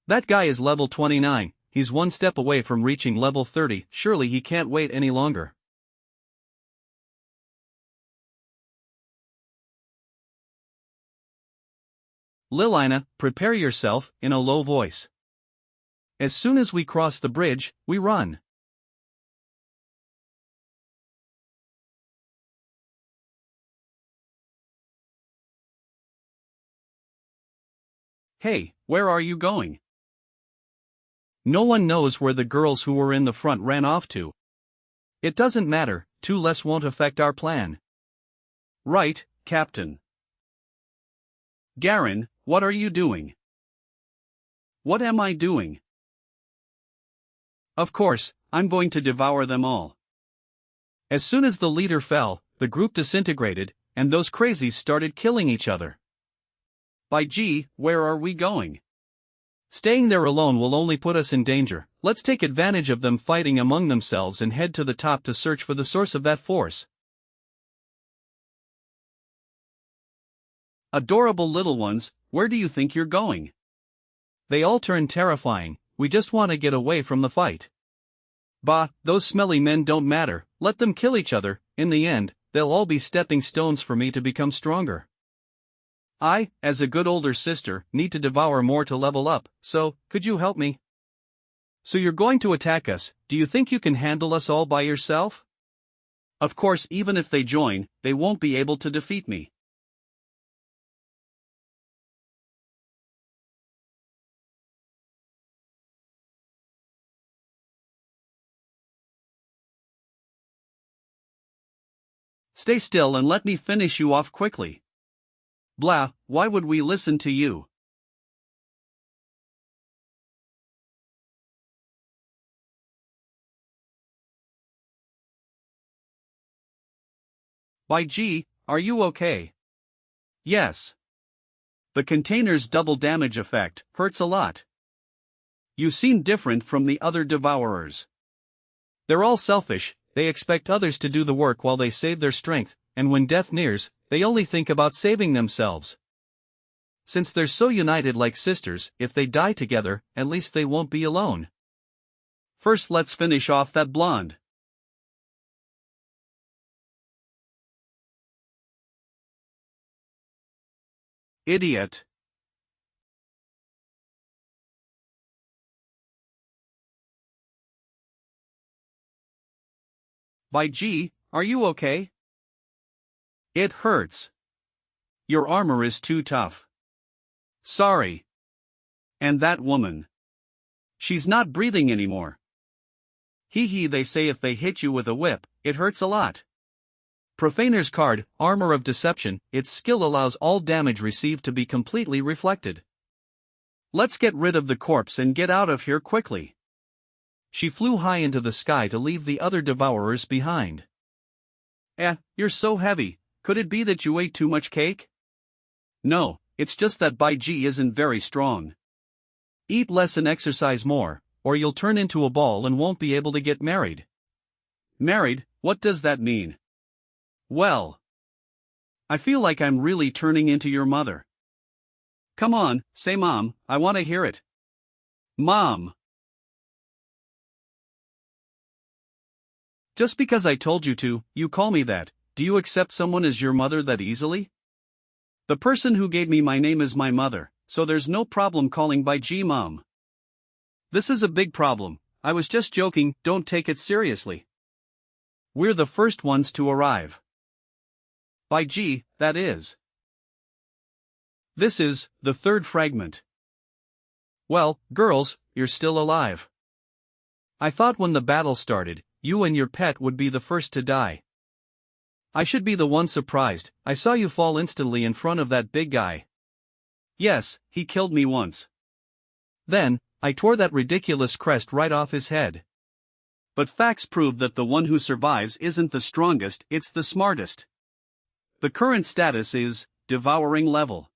A: That guy is level 29, he's one step away from reaching level 30, surely he can't wait any longer. Lilina, prepare yourself, in a low voice. As soon as we cross the bridge, we run. Hey, where are you going? No one knows where the girls who were in the front ran off to. It doesn't matter, 2 less won't affect our plan. Right, Captain. Garen, what are you doing? What am I doing? Of course, I'm going to devour them all. As soon as the leader fell, the group disintegrated, and those crazies started killing each other. By gee, where are we going? Staying there alone will only put us in danger. Let's take advantage of them fighting among themselves and head to the top to search for the source of that force. Adorable little ones, where do you think you're going? They all turn terrifying. We just want to get away from the fight. Bah, those smelly men don't matter, let them kill each other. In the end, they'll all be stepping stones for me to become stronger. I, as a good older sister, need to devour more to level up, so, could you help me? So you're going to attack us, do you think you can handle us all by yourself? Of course, even if they join, they won't be able to defeat me. Stay still and let me finish you off quickly. Blah, why would we listen to you? By gee, are you okay? Yes. The container's double damage effect hurts a lot. You seem different from the other devourers. They're all selfish, they expect others to do the work while they save their strength, and when death nears, they only think about saving themselves. Since they're so united like sisters, if they die together, at least they won't be alone. First, let's finish off that blonde. Idiot. By gee, are you okay? It hurts. Your armor is too tough. Sorry. And that woman. She's not breathing anymore. Hee hee, they say if they hit you with a whip, it hurts a lot. Profaner's card, Armor of Deception, its skill allows all damage received to be completely reflected. Let's get rid of the corpse and get out of here quickly. She flew high into the sky to leave the other devourers behind. You're so heavy, could it be that you ate too much cake? No, it's just that Bai Ji isn't very strong. Eat less and exercise more, or you'll turn into a ball and won't be able to get married. Married, what does that mean? Well, I feel like I'm really turning into your mother. Come on, say Mom, I want to hear it. Mom. Just because I told you to, you call me that. Do you accept someone as your mother that easily? The person who gave me my name is my mother, so there's no problem calling Bai Ji Mom. This is a big problem. I was just joking, don't take it seriously. We're the first ones to arrive. Bai Ji, that is. This is the third fragment. Well, girls, you're still alive. I thought when the battle started, you and your pet would be the first to die. I should be the one surprised. I saw you fall instantly in front of that big guy. Yes, he killed me once. Then, I tore that ridiculous crest right off his head. But facts prove that the one who survives isn't the strongest, it's the smartest. The current status is Devouring level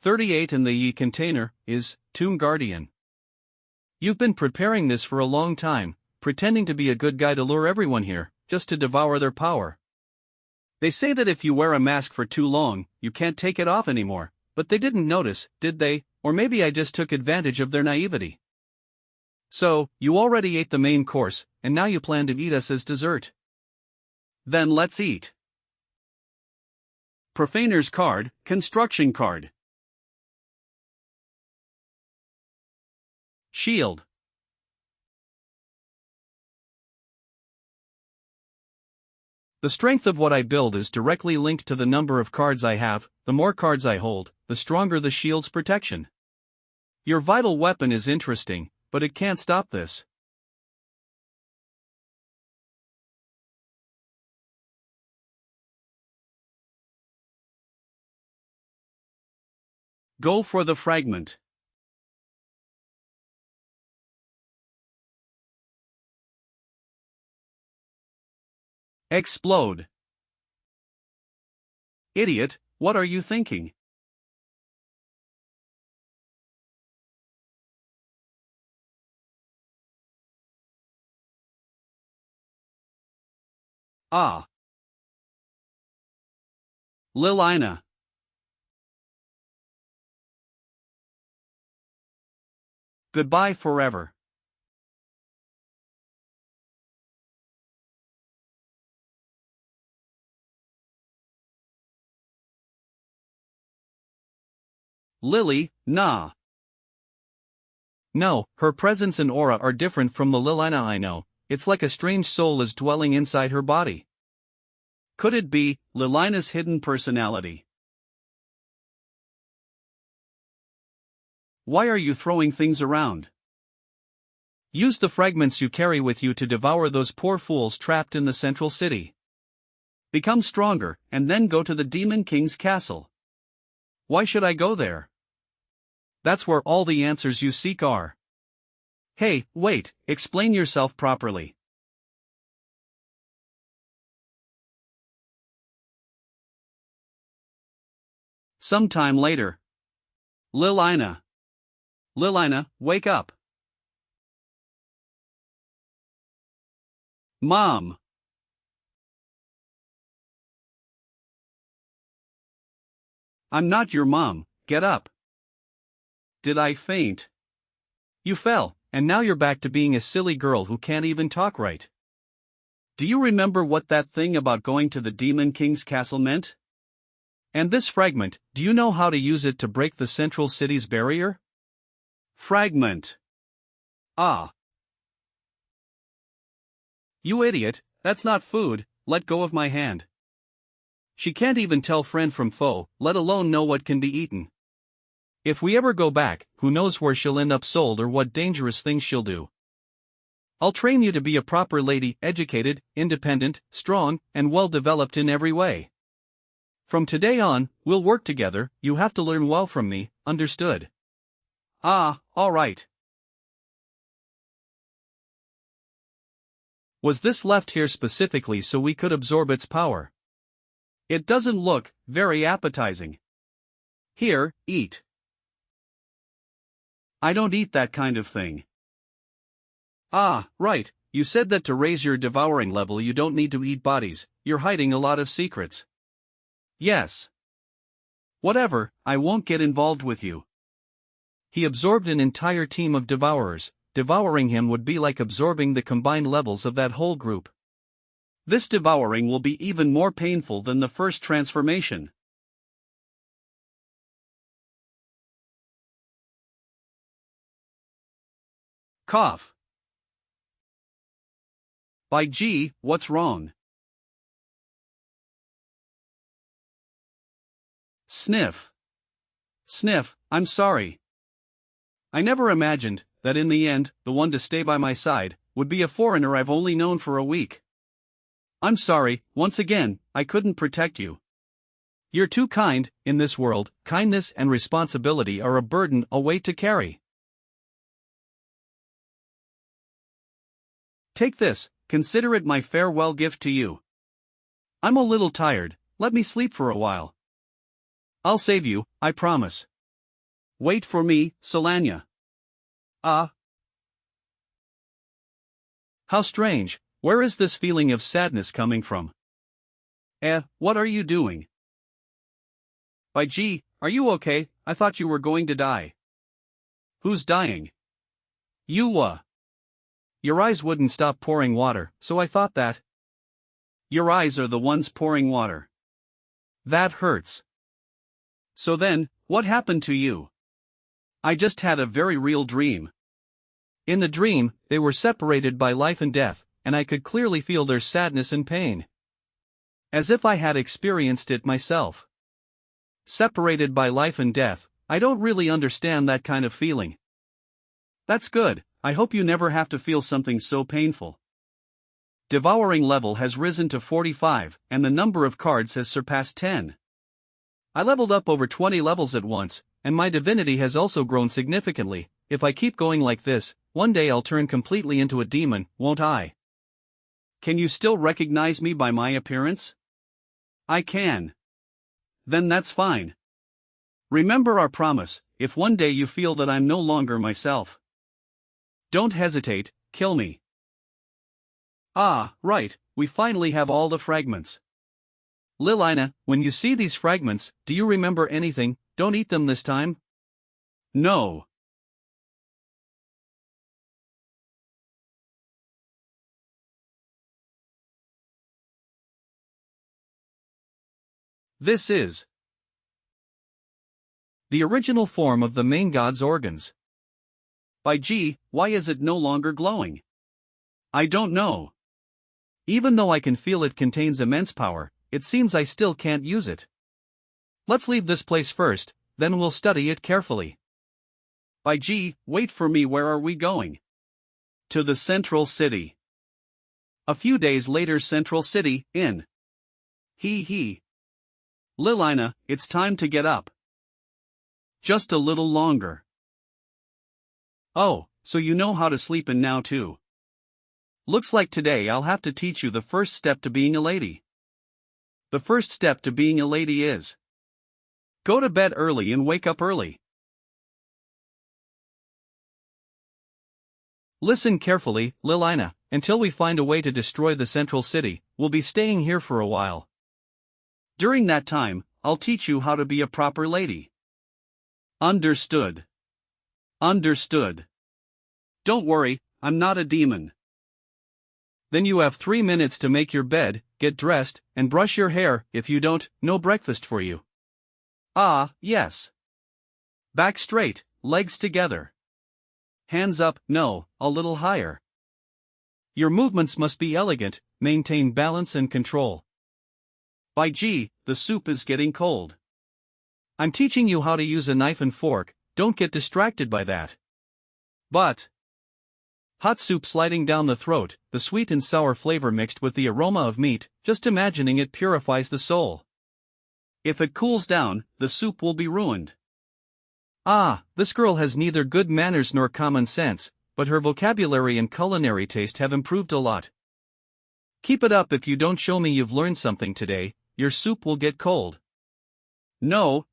A: 38 and the Yi container is Tomb Guardian. You've been preparing this for a long time, pretending to be a good guy to lure everyone here, just to devour their power. They say that if you wear a mask for too long, you can't take it off anymore, but they didn't notice, did they? Or maybe I just took advantage of their naivety. So, you already ate the main course, and now you plan to eat us as dessert. Then let's eat. Profaner's card, Construction card. Shield. The strength of what I build is directly linked to the number of cards I have. The more cards I hold, the stronger the shield's protection. Your vital weapon is interesting, but it can't stop this. Go for the fragment. Explode. Idiot, what are you thinking? Ah. Lilina. Goodbye forever. Lily, nah. No, her presence and aura are different from the Lilina I know. It's like a strange soul is dwelling inside her body. Could it be Lilina's hidden personality? Why are you throwing things around? Use the fragments you carry with you to devour those poor fools trapped in the central city. Become stronger, and then go to the Demon King's castle. Why should I go there? That's where all the answers you seek are. Hey, wait, explain yourself properly. Sometime later. Lilina. Lilina, wake up. Mom. I'm not your mom, get up. Did I faint? You fell, and now you're back to being a silly girl who can't even talk right. Do you remember what that thing about going to the Demon King's castle meant? And this fragment, do you know how to use it to break the central city's barrier? Fragment. Ah. You idiot, that's not food, let go of my hand. She can't even tell friend from foe, let alone know what can be eaten. If we ever go back, who knows where she'll end up sold or what dangerous things she'll do. I'll train you to be a proper lady, educated, independent, strong, and well-developed in every way. From today on, we'll work together, you have to learn well from me, understood? Ah, all right. Was this left here specifically so we could absorb its power? It doesn't look very appetizing. Here, eat. I don't eat that kind of thing. Ah, right, you said that to raise your devouring level you don't need to eat bodies, you're hiding a lot of secrets. Yes. Whatever, I won't get involved with you. He absorbed an entire team of devourers. Devouring him would be like absorbing the combined levels of that whole group. This devouring will be even more painful than the first transformation. Cough. By G, what's wrong? Sniff. Sniff, I'm sorry. I never imagined that in the end, the one to stay by my side would be a foreigner I've only known for a week. I'm sorry, once again, I couldn't protect you. You're too kind. In this world, kindness and responsibility are a burden, a weight to carry. Take this, consider it my farewell gift to you. I'm a little tired, let me sleep for a while. I'll save you, I promise. Wait for me, Solania. How strange, where is this feeling of sadness coming from? What are you doing? By G, are you okay? I thought you were going to die. Who's dying? You, Your eyes wouldn't stop pouring water, so I thought that. Your eyes are the ones pouring water. That hurts. So then, what happened to you? I just had a very real dream. In the dream, they were separated by life and death, and I could clearly feel their sadness and pain. As if I had experienced it myself. Separated by life and death, I don't really understand that kind of feeling. That's good, I hope you never have to feel something so painful. Devouring level has risen to 45, and the number of cards has surpassed 10. I leveled up over 20 levels at once, and my divinity has also grown significantly. If I keep going like this, one day I'll turn completely into a demon, won't I? Can you still recognize me by my appearance? I can. Then that's fine. Remember our promise, if one day you feel that I'm no longer myself. Don't hesitate, kill me. Ah, right, we finally have all the fragments. Lilina, when you see these fragments, do you remember anything? Don't eat them this time? No. This is the original form of the main god's organs. By G, why is it no longer glowing? I don't know. Even though I can feel it contains immense power, it seems I still can't use it. Let's leave this place first, then we'll study it carefully. By G, wait for me, where are we going? To the central city. A few days later, central city, in. He. Lilina, it's time to get up. Just a little longer. Oh, so you know how to sleep in now too. Looks like today I'll have to teach you the first step to being a lady. The first step to being a lady is go to bed early and wake up early. Listen carefully, Lilina, until we find a way to destroy the central city, we'll be staying here for a while. During that time, I'll teach you how to be a proper lady. Understood. Understood. Don't worry, I'm not a demon. Then you have 3 minutes to make your bed, get dressed, and brush your hair. If you don't, no breakfast for you. Ah, yes. Back straight, legs together. Hands up, no, a little higher. Your movements must be elegant, maintain balance and control. By G, the soup is getting cold. I'm teaching you how to use a knife and fork, don't get distracted by that. But hot soup sliding down the throat, the sweet and sour flavor mixed with the aroma of meat, just imagining it purifies the soul. If it cools down, the soup will be ruined. Ah, this girl has neither good manners nor common sense, but her vocabulary and culinary taste have improved a lot. Keep it up. If you don't show me you've learned something today, your soup will get cold. No.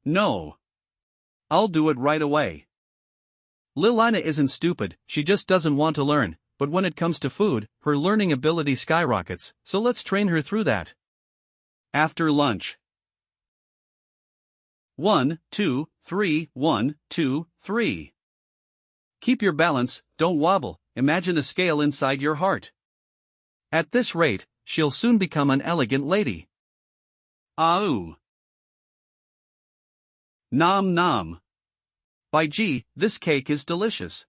A: I'll do it right away. Lilina isn't stupid, she just doesn't want to learn, but when it comes to food, her learning ability skyrockets, so let's train her through that. After lunch. 1, 2, 3, 1, 2, 3. Keep your balance, don't wobble, imagine a scale inside your heart. At this rate, she'll soon become an elegant lady. Aou. Nom nom. By G, this cake is delicious.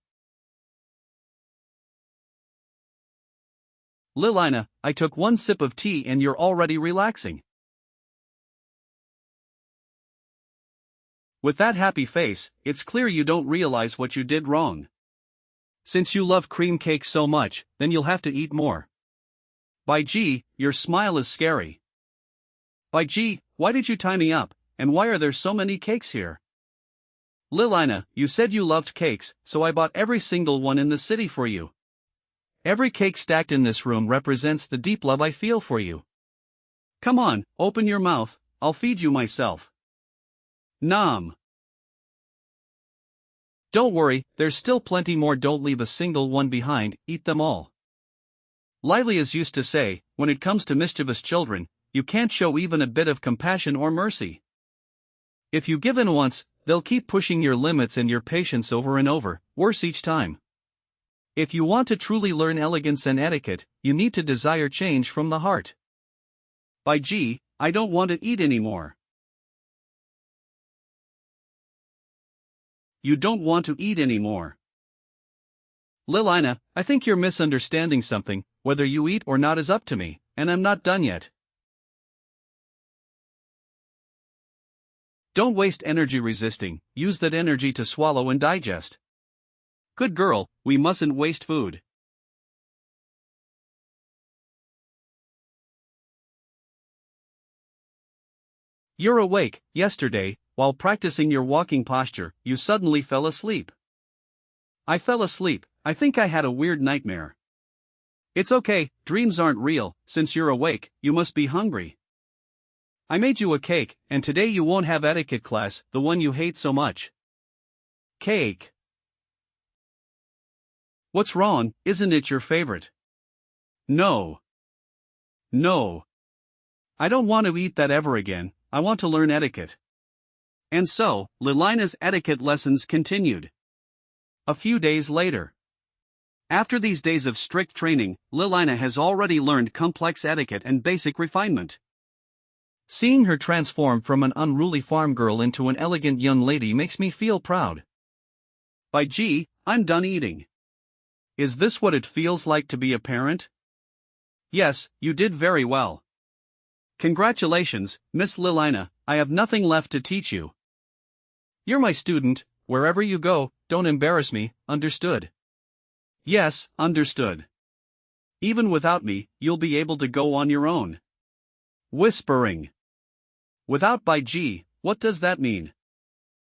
A: Lilina, I took one sip of tea and you're already relaxing. With that happy face, it's clear you don't realize what you did wrong. Since you love cream cake so much, then you'll have to eat more. By G, your smile is scary. By G, why did you tie me up, and why are there so many cakes here? Lilina, you said you loved cakes, so I bought every single one in the city for you. Every cake stacked in this room represents the deep love I feel for you. Come on, open your mouth, I'll feed you myself. Nom. Don't worry, there's still plenty more. Don't leave a single one behind, eat them all. Lilias used to say, when it comes to mischievous children, you can't show even a bit of compassion or mercy. If you give in once, they'll keep pushing your limits and your patience over and over, worse each time. If you want to truly learn elegance and etiquette, you need to desire change from the heart. By G, I don't want to eat anymore. You don't want to eat anymore. Lilina, I think you're misunderstanding something. Whether you eat or not is up to me, and I'm not done yet. Don't waste energy resisting, use that energy to swallow and digest. Good girl, we mustn't waste food. You're awake. Yesterday, while practicing your walking posture, you suddenly fell asleep. I fell asleep. I think I had a weird nightmare. It's okay, dreams aren't real. Since you're awake, you must be hungry. I made you a cake, and today you won't have etiquette class, the one you hate so much. Cake. What's wrong? Isn't it your favorite? No. No. I don't want to eat that ever again. I want to learn etiquette. And so, Lilina's etiquette lessons continued. A few days later. After these days of strict training, Lilina has already learned complex etiquette and basic refinement. Seeing her transform from an unruly farm girl into an elegant young lady makes me feel proud. By gee, I'm done eating. Is this what it feels like to be a parent? Yes, you did very well. Congratulations, Miss Lilina, I have nothing left to teach you. You're my student, wherever you go, don't embarrass me, understood? Yes, understood. Even without me, you'll be able to go on your own. Whispering. Without by gee, what does that mean?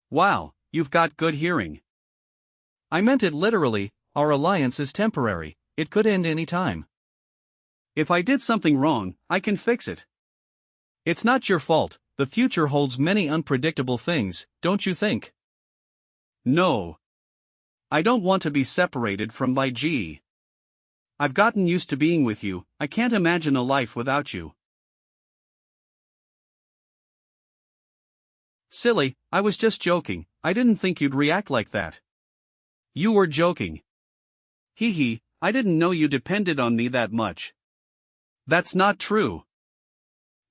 A: Wow, you've got good hearing. I meant it literally, our alliance is temporary, it could end any time. If I did something wrong, I can fix it. It's not your fault, the future holds many unpredictable things, don't you think? No. I don't want to be separated from Bai Ji. I've gotten used to being with you, I can't imagine a life without you. Silly, I was just joking, I didn't think you'd react like that. You were joking. Hee hee, I didn't know you depended on me that much. That's not true.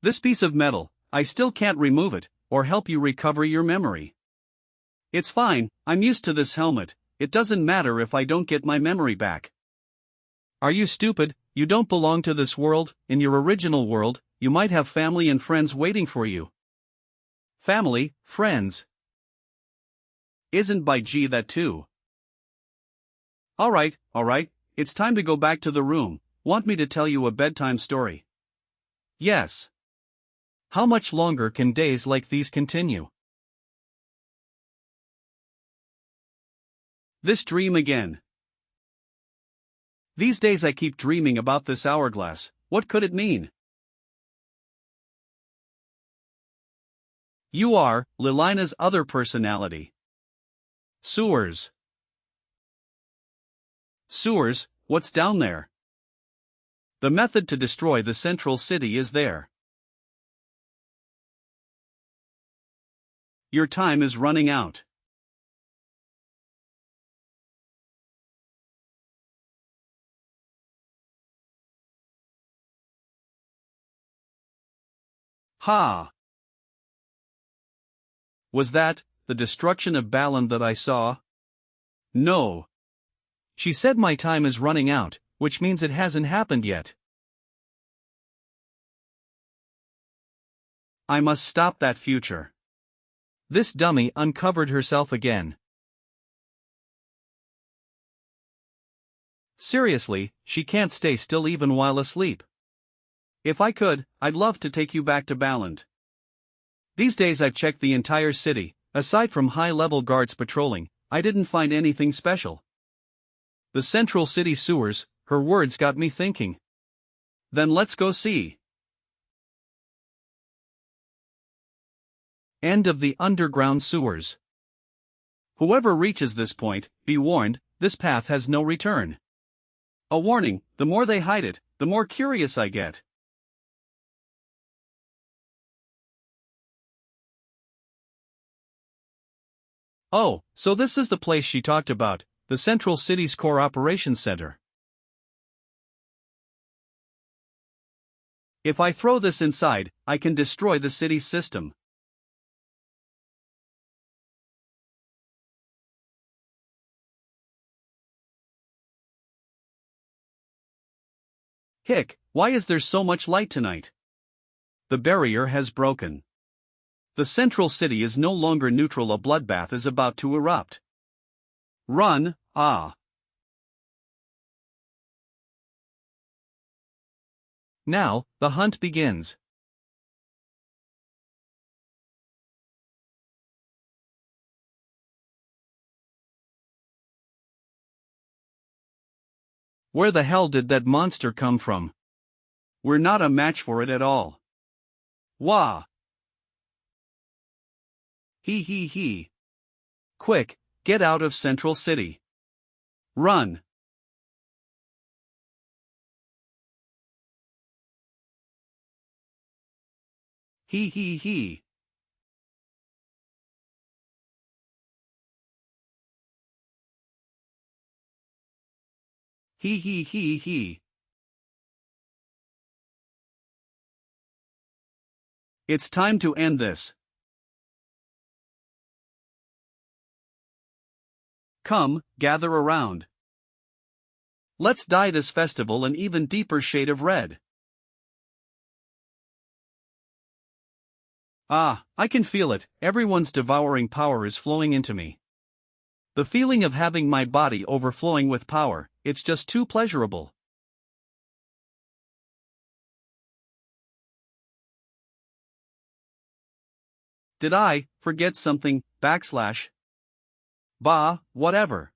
A: This piece of metal, I still can't remove it, or help you recover your memory. It's fine, I'm used to this helmet, it doesn't matter if I don't get my memory back. Are you stupid? You don't belong to this world, in your original world, you might have family and friends waiting for you. Family, friends. Isn't Bai Ji that too? Alright, it's time to go back to the room. Want me to tell you a bedtime story? Yes. How much longer can days like these continue? This dream again. These days I keep dreaming about this hourglass, what could it mean? You are, Lilina's other personality. Sewers. Sewers, what's down there? The method to destroy the central city is there. Your time is running out. Ha! Was that the destruction of Balan that I saw? No. She said my time is running out, which means it hasn't happened yet. I must stop that future. This dummy uncovered herself again. Seriously, she can't stay still even while asleep. If I could, I'd love to take you back to Baland. These days I've checked the entire city, aside from high-level guards patrolling, I didn't find anything special. The central city sewers, her words got me thinking. Then let's go see. End of the underground sewers. Whoever reaches this point, be warned, this path has no return. A warning, the more they hide it, the more curious I get. Oh, so this is the place she talked about, the Central City's Core Operations Center. If I throw this inside, I can destroy the city's system. Hick, why is there so much light tonight? The barrier has broken. The central city is no longer neutral. A bloodbath is about to erupt. Run, ah! Now, the hunt begins. Where the hell did that monster come from? We're not a match for it at all. Wah! He. Quick, get out of Central City. Run! He. He. It's time to end this. Come, gather around. Let's dye this festival an even deeper shade of red. Ah, I can feel it, everyone's devouring power is flowing into me. The feeling of having my body overflowing with power, it's just too pleasurable. Did I forget something? Bah, whatever.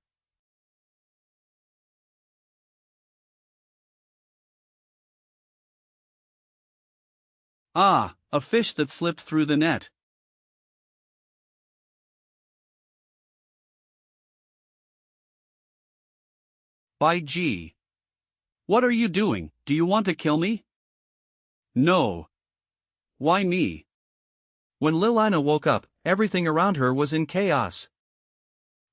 A: Ah, a fish that slipped through the net. By G. What are you doing? Do you want to kill me? No. Why me? When Lilina woke up, everything around her was in chaos.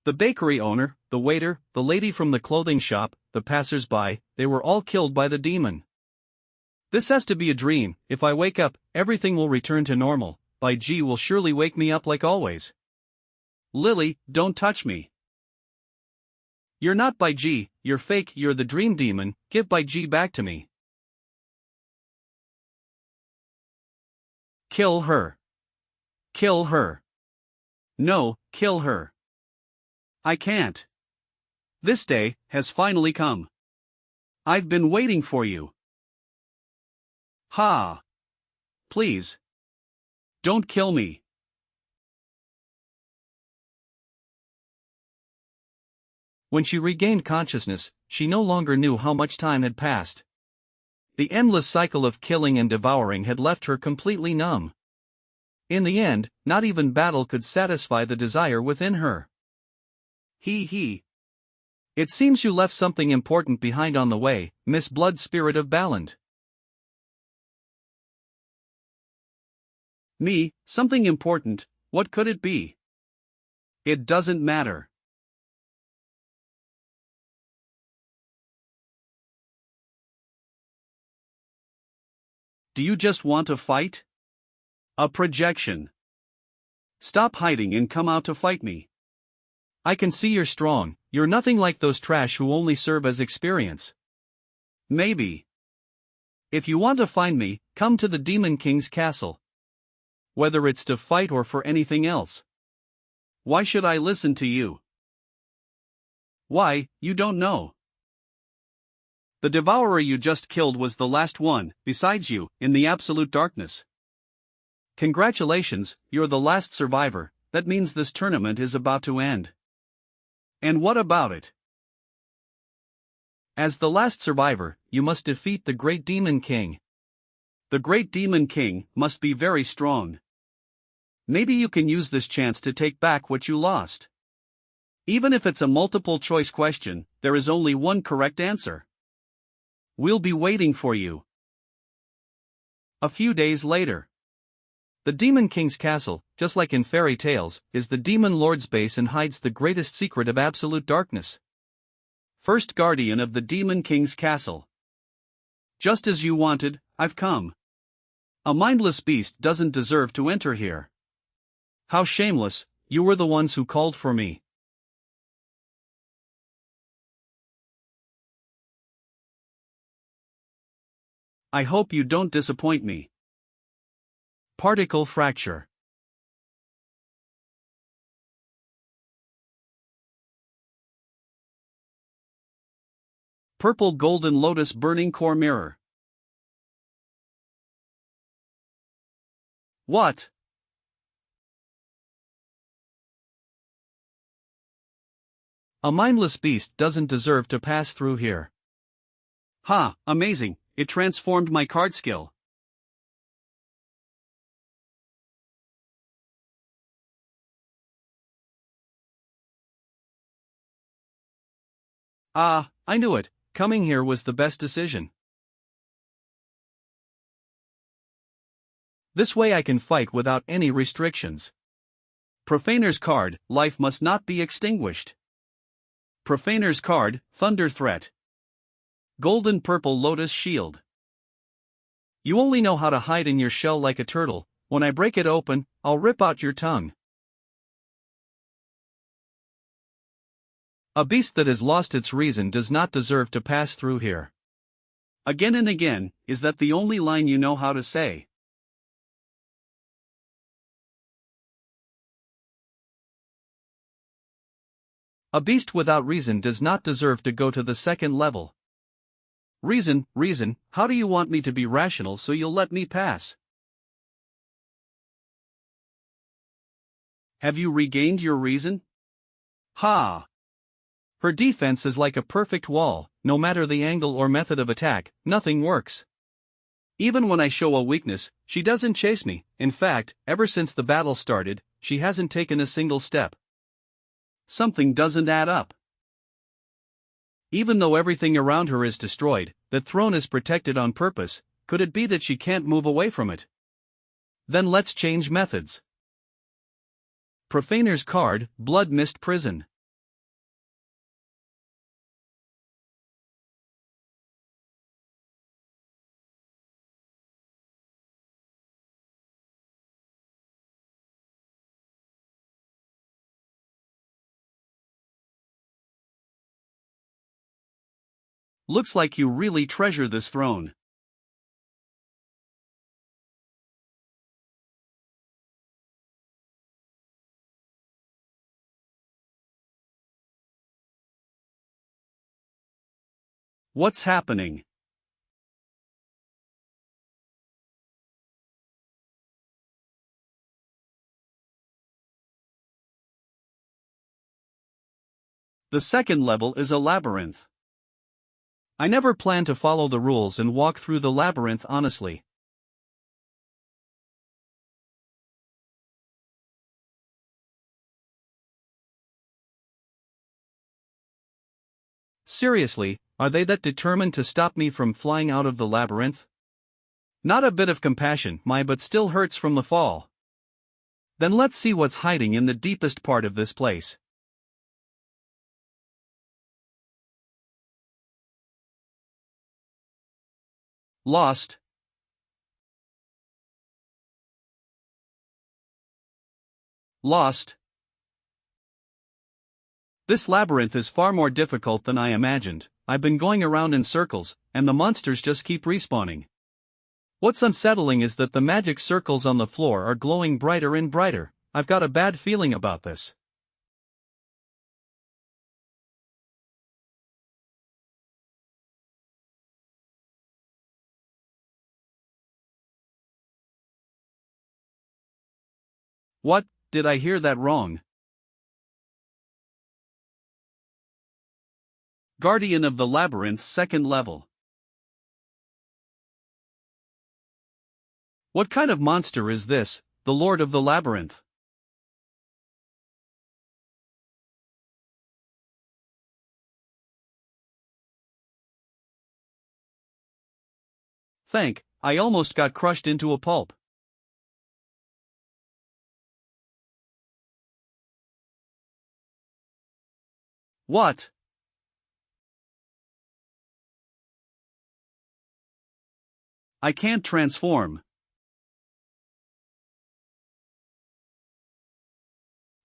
A: The bakery owner, the waiter, the lady from the clothing shop, the passers-by, they were all killed by the demon. This has to be a dream. If I wake up, everything will return to normal. By G will surely wake me up like always. Lily, don't touch me. You're not By G, you're fake, you're the dream demon, give By G back to me. Kill her. Kill her. No, kill her. I can't. This day has finally come. I've been waiting for you. Ha! Please. Don't kill me. When she regained consciousness, she no longer knew how much time had passed. The endless cycle of killing and devouring had left her completely numb. In the end, not even battle could satisfy the desire within her. He. It seems you left something important behind on the way, Miss Blood Spirit of Balland. Me, something important, what could it be? It doesn't matter. Do you just want to fight? A projection. Stop hiding and come out to fight me. I can see you're strong, you're nothing like those trash who only serve as experience. Maybe. If you want to find me, come to the Demon King's castle. Whether it's to fight or for anything else. Why should I listen to you? Why, you don't know. The devourer you just killed was the last one, besides you, in the absolute darkness. Congratulations, you're the last survivor, that means this tournament is about to end. And what about it? As the last survivor, you must defeat the Great Demon King. The Great Demon King must be very strong. Maybe you can use this chance to take back what you lost. Even if it's a multiple choice question, there is only one correct answer. We'll be waiting for you. A few days later. The Demon King's castle, just like in fairy tales, is the Demon Lord's base and hides the greatest secret of absolute darkness. First guardian of the Demon King's castle. Just as you wanted, I've come. A mindless beast doesn't deserve to enter here. How shameless, you were the ones who called for me. I hope you don't disappoint me. Particle fracture. Purple golden lotus burning core mirror. What? A mindless beast doesn't deserve to pass through here. Ha, amazing, it transformed my card skill. Ah, I knew it, coming here was the best decision. This way I can fight without any restrictions. Profaner's card, life must not be extinguished. Profaner's card, thunder threat. Golden purple lotus shield. You only know how to hide in your shell like a turtle. When I break it open, I'll rip out your tongue. A beast that has lost its reason does not deserve to pass through here. Again and again, is that the only line you know how to say? A beast without reason does not deserve to go to the second level. Reason, how do you want me to be rational so you'll let me pass? Have you regained your reason? Ha! Her defense is like a perfect wall, no matter the angle or method of attack, nothing works. Even when I show a weakness, she doesn't chase me. In fact, ever since the battle started, she hasn't taken a single step. Something doesn't add up. Even though everything around her is destroyed, the throne is protected on purpose. Could it be that she can't move away from it? Then let's change methods. Profaner's card, Blood Mist Prison. Looks like you really treasure this throne. What's happening? The second level is a labyrinth. I never planned to follow the rules and walk through the labyrinth honestly. Seriously, are they that determined to stop me from flying out of the labyrinth? Not a bit of compassion, but still hurts from the fall. Then let's see what's hiding in the deepest part of this place. Lost. Lost. This labyrinth is far more difficult than I imagined. I've been going around in circles, and the monsters just keep respawning. What's unsettling is that the magic circles on the floor are glowing brighter and brighter. I've got a bad feeling about this. What, did I hear that wrong? Guardian of the Labyrinth's second level. What kind of monster is this, the Lord of the Labyrinth? I almost got crushed into a pulp. What? I can't transform.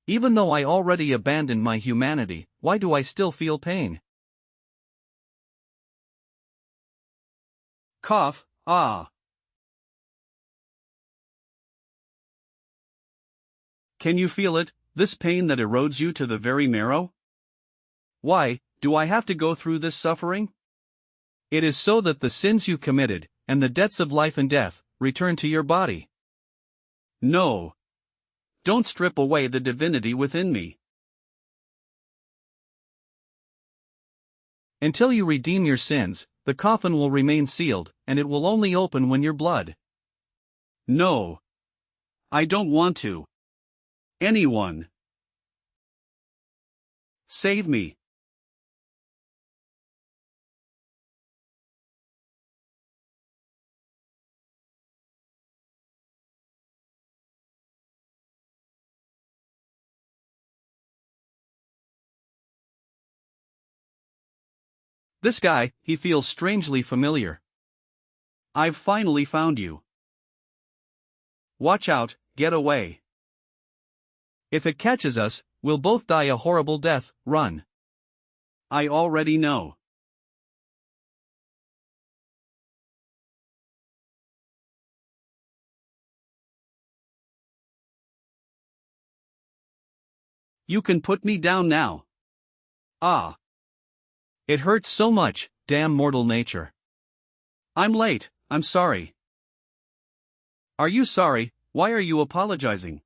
A: Even though I already abandoned my humanity, why do I still feel pain? Cough, Ah. Can you feel it, this pain that erodes you to the very marrow? Why, do I have to go through this suffering? It is so that the sins you committed, and the debts of life and death, return to your body. No. Don't strip away the divinity within me. Until you redeem your sins, the coffin will remain sealed, and it will only open when your blood. No. I don't want to. Anyone. Save me. This guy, he feels strangely familiar. I've finally found you. Watch out, get away. If it catches us, we'll both die a horrible death. Run. I already know. You can put me down now. Ah. It hurts so much, damn mortal nature. I'm late, I'm sorry. Are you sorry? Why are you apologizing?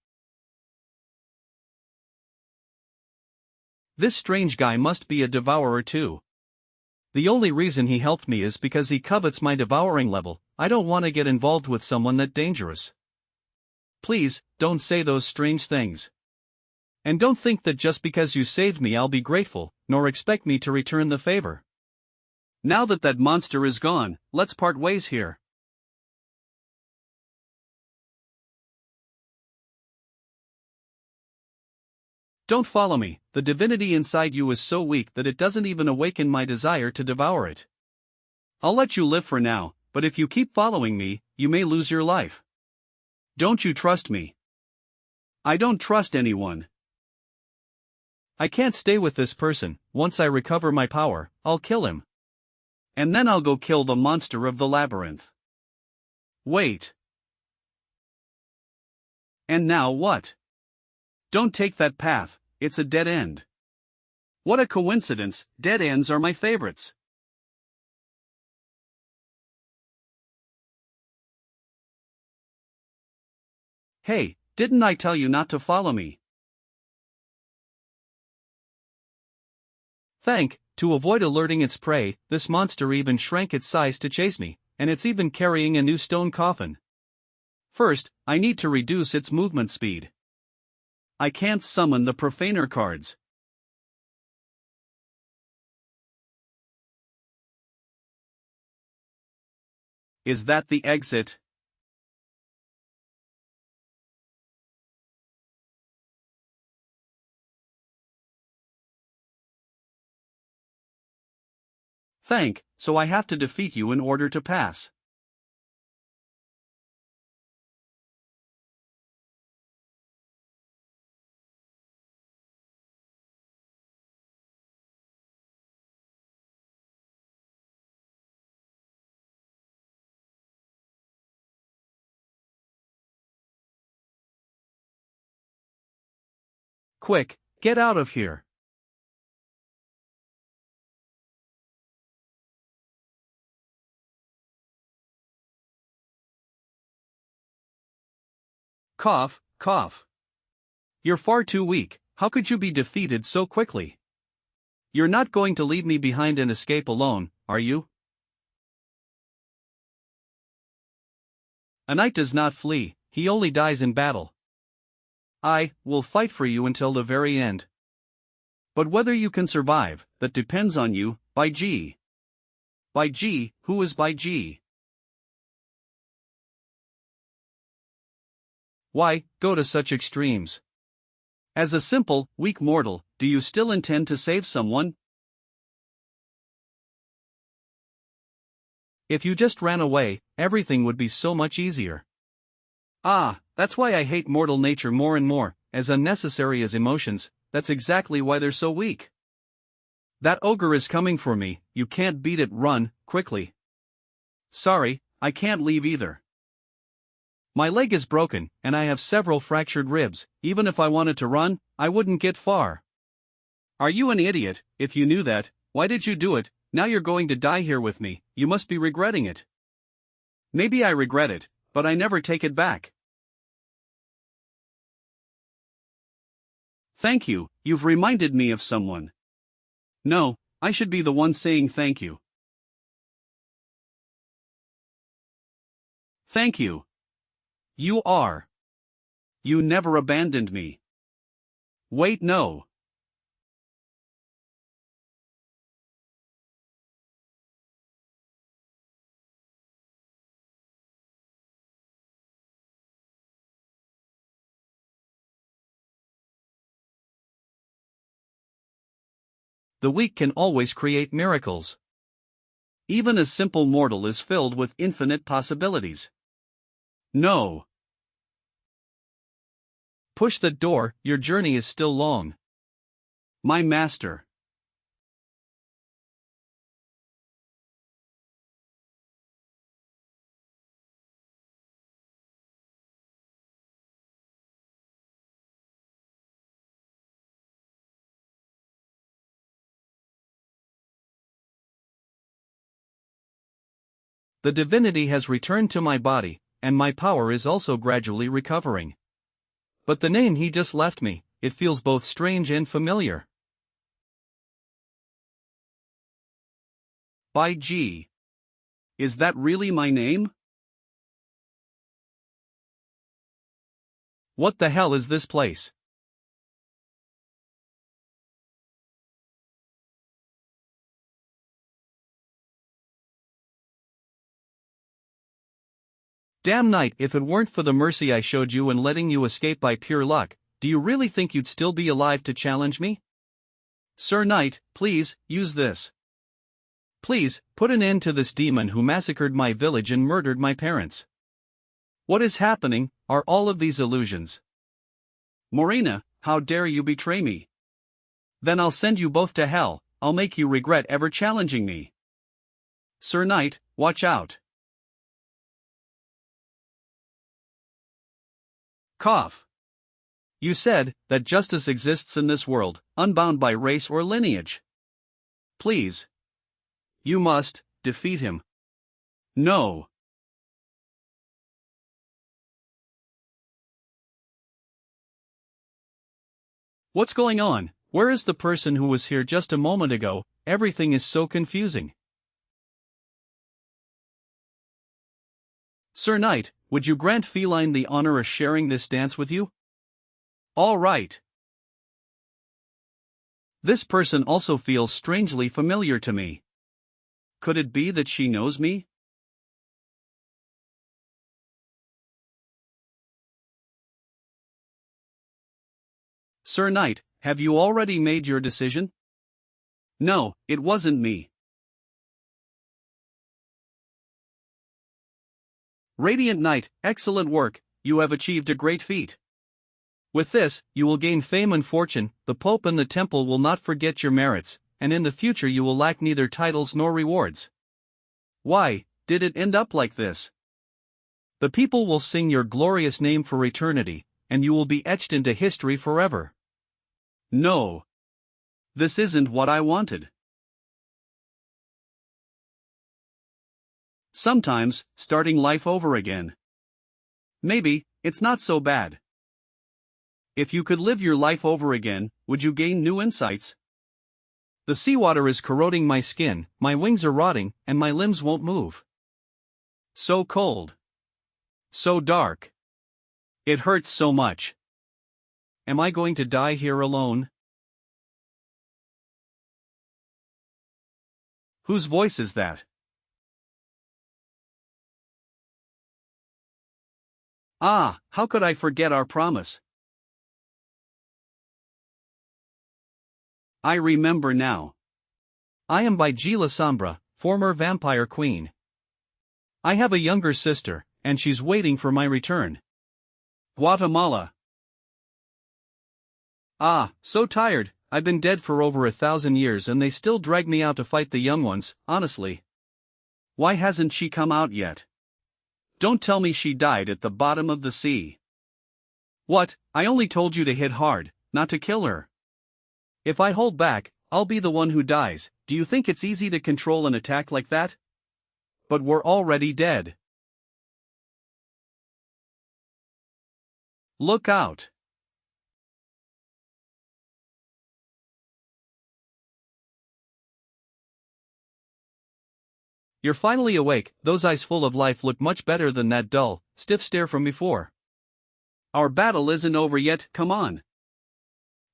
A: This strange guy must be a devourer too. The only reason he helped me is because he covets my devouring level. I don't want to get involved with someone that dangerous. Please, don't say those strange things. And don't think that just because you saved me I'll be grateful, nor expect me to return the favor. Now that that monster is gone, let's part ways here. Don't follow me, the divinity inside you is so weak that it doesn't even awaken my desire to devour it. I'll let you live for now, but if you keep following me, you may lose your life. Don't you trust me? I don't trust anyone. I can't stay with this person. Once I recover my power, I'll kill him. And then I'll go kill the monster of the labyrinth. Wait. And now what? Don't take that path, it's a dead end. What a coincidence, dead ends are my favorites. Hey, didn't I tell you not to follow me? To avoid alerting its prey, this monster even shrank its size to chase me, and it's even carrying a new stone coffin. First, I need to reduce its movement speed. I can't summon the profaner cards. Is that the exit? So I have to defeat you in order to pass. Quick, get out of here. Cough, cough. You're far too weak, how could you be defeated so quickly? You're not going to leave me behind and escape alone, are you? A knight does not flee, he only dies in battle. I will fight for you until the very end. But whether you can survive, that depends on you, by G. By G, who is by G? Why go to such extremes? As a simple, weak mortal, do you still intend to save someone? If you just ran away, everything would be so much easier. Ah, that's why I hate mortal nature more and more, as unnecessary as emotions, that's exactly why they're so weak. That ogre is coming for me, you can't beat it, run, quickly. Sorry, I can't leave either. My leg is broken, and I have several fractured ribs. Even if I wanted to run, I wouldn't get far. Are you an idiot? If you knew that, why did you do it? Now you're going to die here with me, you must be regretting it. Maybe I regret it, but I never take it back. Thank you, you've reminded me of someone. No, I should be the one saying thank you. Thank you. You are. You never abandoned me. Wait, no. The weak can always create miracles. Even a simple mortal is filled with infinite possibilities. No. Push the door, your journey is still long. My master. The divinity has returned to my body, and my power is also gradually recovering. But the name he just left me, it feels both strange and familiar. By G. Is that really my name? What the hell is this place? Damn knight, if it weren't for the mercy I showed you in letting you escape by pure luck, do you really think you'd still be alive to challenge me? Sir Knight, please, use this. Please, put an end to this demon who massacred my village and murdered my parents. What is happening? Are all of these illusions? Morena, how dare you betray me? Then I'll send you both to hell, I'll make you regret ever challenging me. Sir Knight, watch out. Cough. You said that justice exists in this world, unbound by race or lineage. Please. You must defeat him. No. What's going on? Where is the person who was here just a moment ago? Everything is so confusing. Sir Knight, would you grant Feline the honor of sharing this dance with you? All right. This person also feels strangely familiar to me. Could it be that she knows me? Sir Knight, have you already made your decision? No, it wasn't me. Radiant Knight, excellent work, you have achieved a great feat. With this, you will gain fame and fortune, the Pope and the Temple will not forget your merits, and in the future you will lack neither titles nor rewards. Why did it end up like this? The people will sing your glorious name for eternity, and you will be etched into history forever. No. This isn't what I wanted. Sometimes, starting life over again. Maybe, it's not so bad. If you could live your life over again, would you gain new insights? The seawater is corroding my skin, my wings are rotting, and my limbs won't move. So cold. So dark. It hurts so much. Am I going to die here alone? Whose voice is that? Ah, how could I forget our promise? I remember now. I am by Gila Sombra, former vampire queen. I have a younger sister, and she's waiting for my return. Guatemala. Ah, so tired, I've been dead for over 1,000 years and they still drag me out to fight the young ones, honestly. Why hasn't she come out yet? Don't tell me she died at the bottom of the sea. What? I only told you to hit hard, not to kill her. If I hold back, I'll be the one who dies. Do you think it's easy to control an attack like that? But we're already dead. Look out. You're finally awake. Those eyes full of life look much better than that dull, stiff stare from before. Our battle isn't over yet, come on.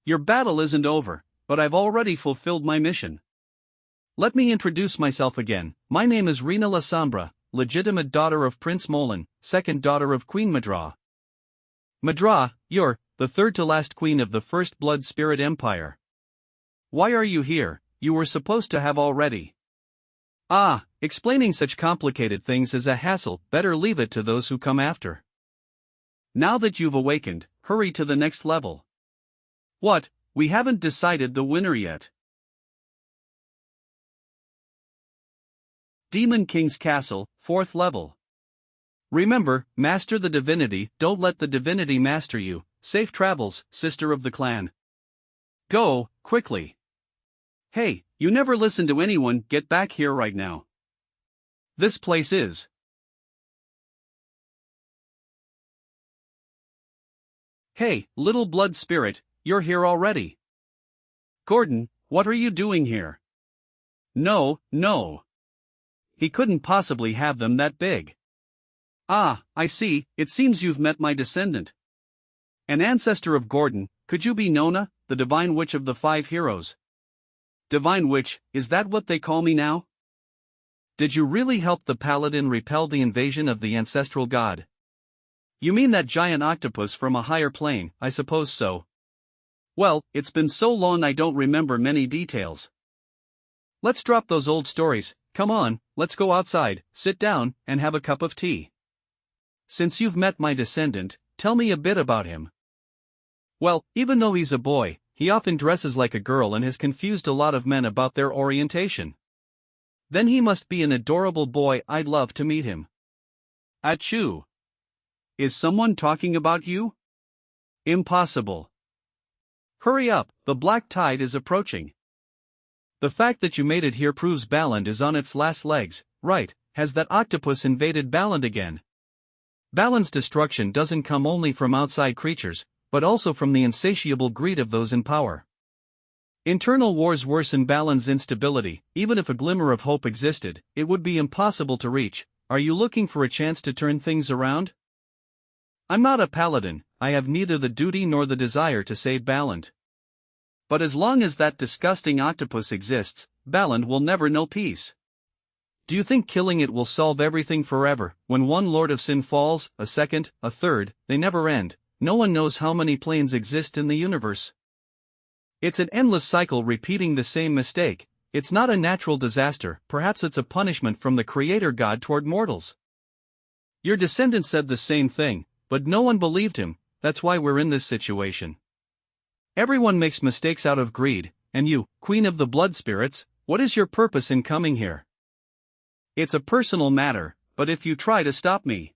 A: Your battle isn't over, but I've already fulfilled my mission. Let me introduce myself again. My name is Rina La Sombra, legitimate daughter of Prince Molan, second daughter of Queen Madra. Madra, you're the third to last queen of the First Blood Spirit Empire. Why are you here? You were supposed to have already. Ah, explaining such complicated things is a hassle, better leave it to those who come after. Now that you've awakened, hurry to the next level. What? We haven't decided the winner yet. Demon King's Castle, 4th level. Remember, master the divinity, don't let the divinity master you. Safe travels, sister of the clan. Go, quickly. Hey, you never listen to anyone, get back here right now. This place is. Hey, little blood spirit, you're here already. Gordon, what are you doing here? No. He couldn't possibly have them that big. Ah, I see, it seems you've met my descendant. An ancestor of Gordon, could you be Nona, the divine witch of the 5 heroes? Divine witch, is that what they call me now? Did you really help the paladin repel the invasion of the ancestral god? You mean that giant octopus from a higher plane? I suppose so. Well, it's been so long I don't remember many details. Let's drop those old stories, come on, let's go outside, sit down, and have a cup of tea. Since you've met my descendant, tell me a bit about him. Well, even though he's a boy, he often dresses like a girl and has confused a lot of men about their orientation. Then he must be an adorable boy, I'd love to meet him. Achoo! Is someone talking about you? Impossible. Hurry up, the black tide is approaching. The fact that you made it here proves Baland is on its last legs, right? Has that octopus invaded Baland again? Baland's destruction doesn't come only from outside creatures, but also from the insatiable greed of those in power. Internal wars worsen Baland's instability. Even if a glimmer of hope existed, it would be impossible to reach. Are you looking for a chance to turn things around? I'm not a paladin, I have neither the duty nor the desire to save Baland. But as long as that disgusting octopus exists, Baland will never know peace. Do you think killing it will solve everything forever? When one Lord of Sin falls, a second, a third, they never end. No one knows how many planes exist in the universe. It's an endless cycle repeating the same mistake. It's not a natural disaster, perhaps it's a punishment from the Creator God toward mortals. Your descendant said the same thing, but no one believed him. That's why we're in this situation. Everyone makes mistakes out of greed, and you, Queen of the Blood Spirits, what is your purpose in coming here? It's a personal matter, but if you try to stop me.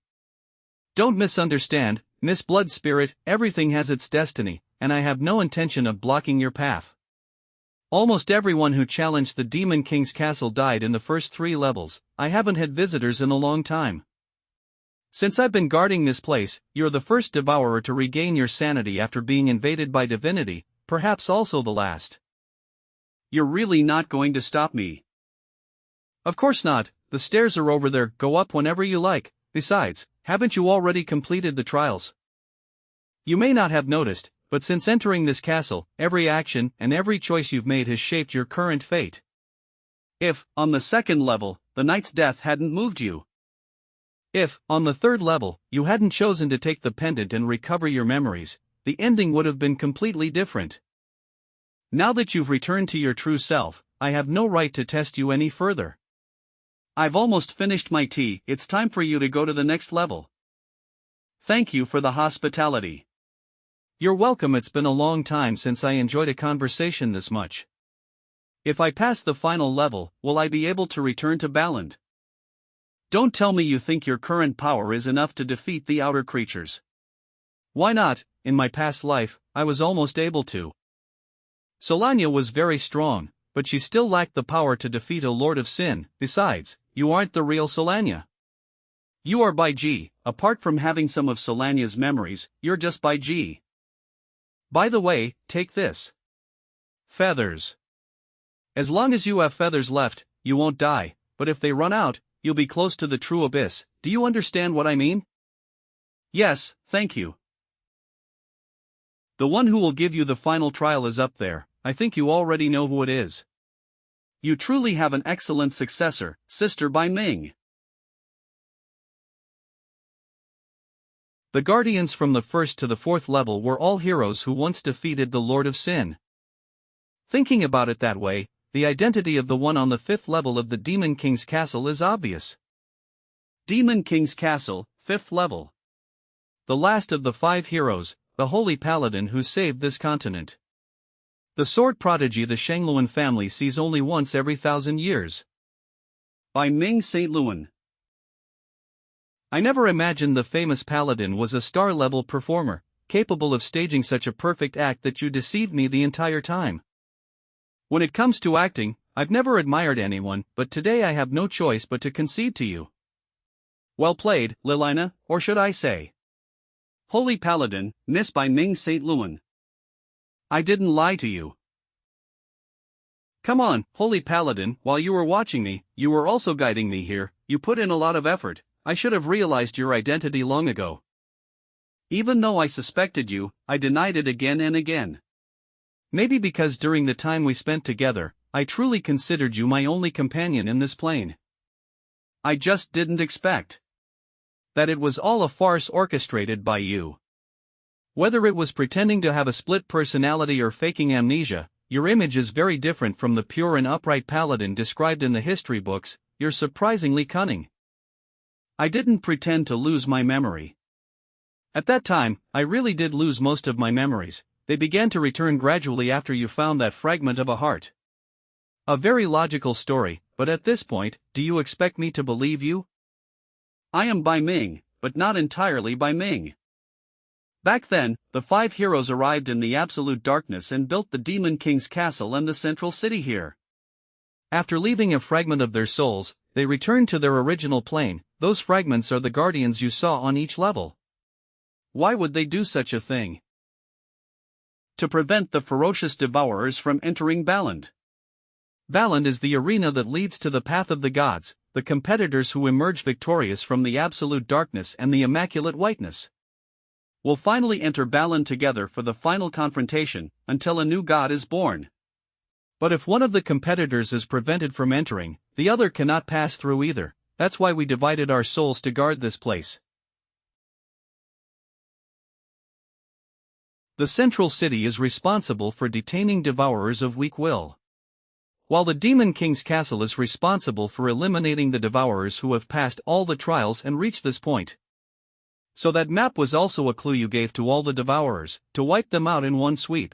A: Don't misunderstand, Miss Blood Spirit, everything has its destiny, and I have no intention of blocking your path. Almost everyone who challenged the Demon King's castle died in the first 3 levels. I haven't had visitors in a long time. Since I've been guarding this place, you're the first devourer to regain your sanity after being invaded by divinity, perhaps also the last. You're really not going to stop me? Of course not, the stairs are over there, go up whenever you like. Besides, haven't you already completed the trials? You may not have noticed, but since entering this castle, every action and every choice you've made has shaped your current fate. If, on the 2nd level, the knight's death hadn't moved you. If, on the 3rd level, you hadn't chosen to take the pendant and recover your memories, the ending would have been completely different. Now that you've returned to your true self, I have no right to test you any further. I've almost finished my tea, it's time for you to go to the next level. Thank you for the hospitality. You're welcome, it's been a long time since I enjoyed a conversation this much. If I pass the final level, will I be able to return to Baland? Don't tell me you think your current power is enough to defeat the outer creatures. Why not? In my past life, I was almost able to. Xianxia was very strong, but she still lacked the power to defeat a Lord of Sin. Besides, you aren't the real Xianxia. You are Bai Ji. Apart from having some of Xianxia's memories, you're just Bai Ji. By the way, take this. Feathers. As long as you have feathers left, you won't die, but if they run out, you'll be close to the true abyss. Do you understand what I mean? Yes, thank you. The one who will give you the final trial is up there. I think you already know who it is. You truly have an excellent successor, Sister Bai Ming. The guardians from the 1st to the 4th level were all heroes who once defeated the Lord of Sin. Thinking about it that way, the identity of the one on the 5th level of the Demon King's castle is obvious. Demon King's castle, 5th level. The last of the 5 heroes, the Holy Paladin who saved this continent. The sword prodigy the Shangluan family sees only once every 1,000 years. By Ming St. Luan. I never imagined the famous Paladin was a star-level performer, capable of staging such a perfect act that you deceived me the entire time. When it comes to acting, I've never admired anyone, but today I have no choice but to concede to you. Well played, Lilina, or should I say, Holy Paladin, Miss Bai Ming St. Luan. I didn't lie to you. Come on, Holy Paladin, while you were watching me, you were also guiding me here. You put in a lot of effort. I should have realized your identity long ago. Even though I suspected you, I denied it again and again. Maybe because during the time we spent together, I truly considered you my only companion in this plane. I just didn't expect that it was all a farce orchestrated by you. Whether it was pretending to have a split personality or faking amnesia, your image is very different from the pure and upright paladin described in the history books. You're surprisingly cunning. I didn't pretend to lose my memory. At that time, I really did lose most of my memories. They began to return gradually after you found that fragment of a heart. A very logical story, but at this point, do you expect me to believe you? I am Bai Ming, but not entirely Bai Ming. Back then, the 5 heroes arrived in the absolute darkness and built the Demon King's castle and the central city here. After leaving a fragment of their souls, they returned to their original plane. Those fragments are the guardians you saw on each level. Why would they do such a thing? To prevent the ferocious devourers from entering Baland. Baland is the arena that leads to the path of the gods, the competitors who emerge victorious from the absolute darkness and the immaculate whiteness. Will finally enter Baland together for the final confrontation, until a new god is born. But if one of the competitors is prevented from entering, the other cannot pass through either. That's why we divided our souls to guard this place. The central city is responsible for detaining devourers of weak will, while the Demon King's castle is responsible for eliminating the devourers who have passed all the trials and reached this point. So that map was also a clue you gave to all the devourers, to wipe them out in one sweep.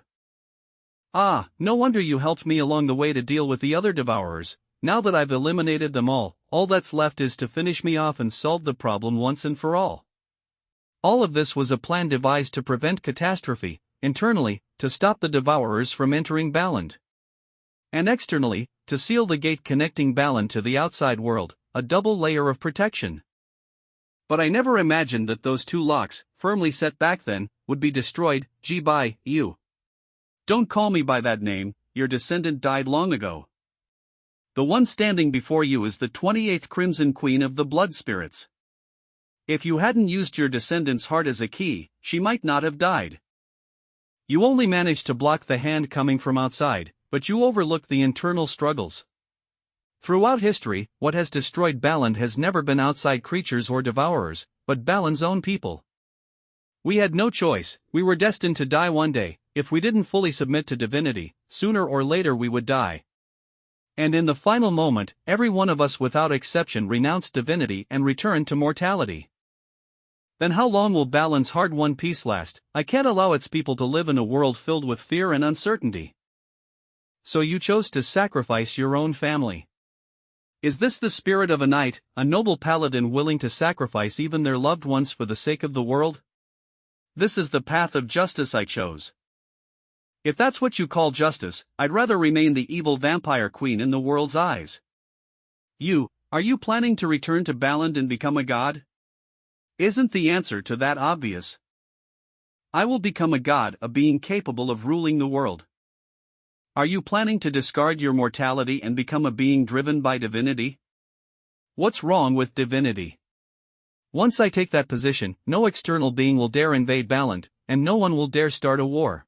A: Ah, no wonder you helped me along the way to deal with the other devourers. Now that I've eliminated them all that's left is to finish me off and solve the problem once and for all. All of this was a plan devised to prevent catastrophe, internally, to stop the devourers from entering Baland. And externally, to seal the gate connecting Baland to the outside world, a double layer of protection. But I never imagined that those 2 locks, firmly set back then, would be destroyed. Ji Bai, you. Don't call me by that name, your descendant died long ago. The one standing before you is the 28th Crimson Queen of the Blood Spirits. If you hadn't used your descendant's heart as a key, she might not have died. You only managed to block the hand coming from outside, but you overlooked the internal struggles. Throughout history, what has destroyed Baland has never been outside creatures or devourers, but Baland's own people. We had no choice, we were destined to die one day. If we didn't fully submit to divinity, sooner or later we would die. And in the final moment, every one of us without exception renounced divinity and returned to mortality. Then how long will Baland's hard-won peace last? I can't allow its people to live in a world filled with fear and uncertainty. So you chose to sacrifice your own family. Is this the spirit of a knight, a noble paladin willing to sacrifice even their loved ones for the sake of the world? This is the path of justice I chose. If that's what you call justice, I'd rather remain the evil vampire queen in the world's eyes. Are you planning to return to Baland and become a god? Isn't the answer to that obvious? I will become a god, a being capable of ruling the world. Are you planning to discard your mortality and become a being driven by divinity? What's wrong with divinity? Once I take that position, no external being will dare invade Baland, and no one will dare start a war.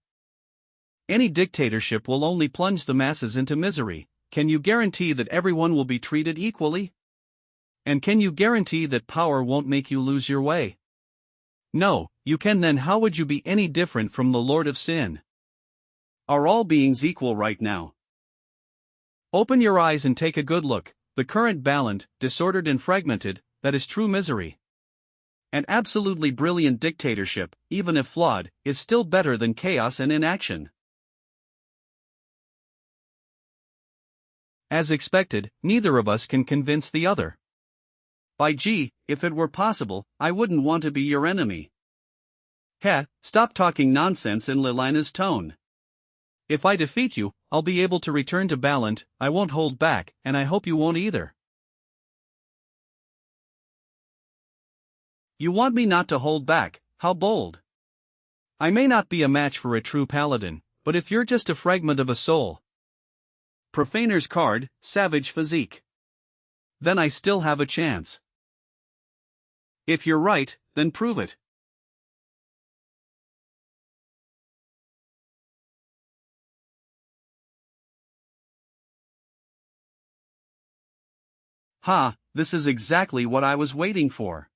A: Any dictatorship will only plunge the masses into misery. Can you guarantee that everyone will be treated equally? And can you guarantee that power won't make you lose your way? No, you can. Then how would you be any different from the Lord of Sin? Are all beings equal right now? Open your eyes and take a good look. The current Baland, disordered and fragmented, that is true misery. An absolutely brilliant dictatorship, even if flawed, is still better than chaos and inaction. As expected, neither of us can convince the other. By G, if it were possible, I wouldn't want to be your enemy. Heh, stop talking nonsense in Lilina's tone. If I defeat you, I'll be able to return to Baland. I won't hold back, and I hope you won't either. You want me not to hold back? How bold. I may not be a match for a true paladin, but if you're just a fragment of a soul. Profaner's card, savage physique. Then I still have a chance. If you're right, then prove it. Ha, this is exactly what I was waiting for.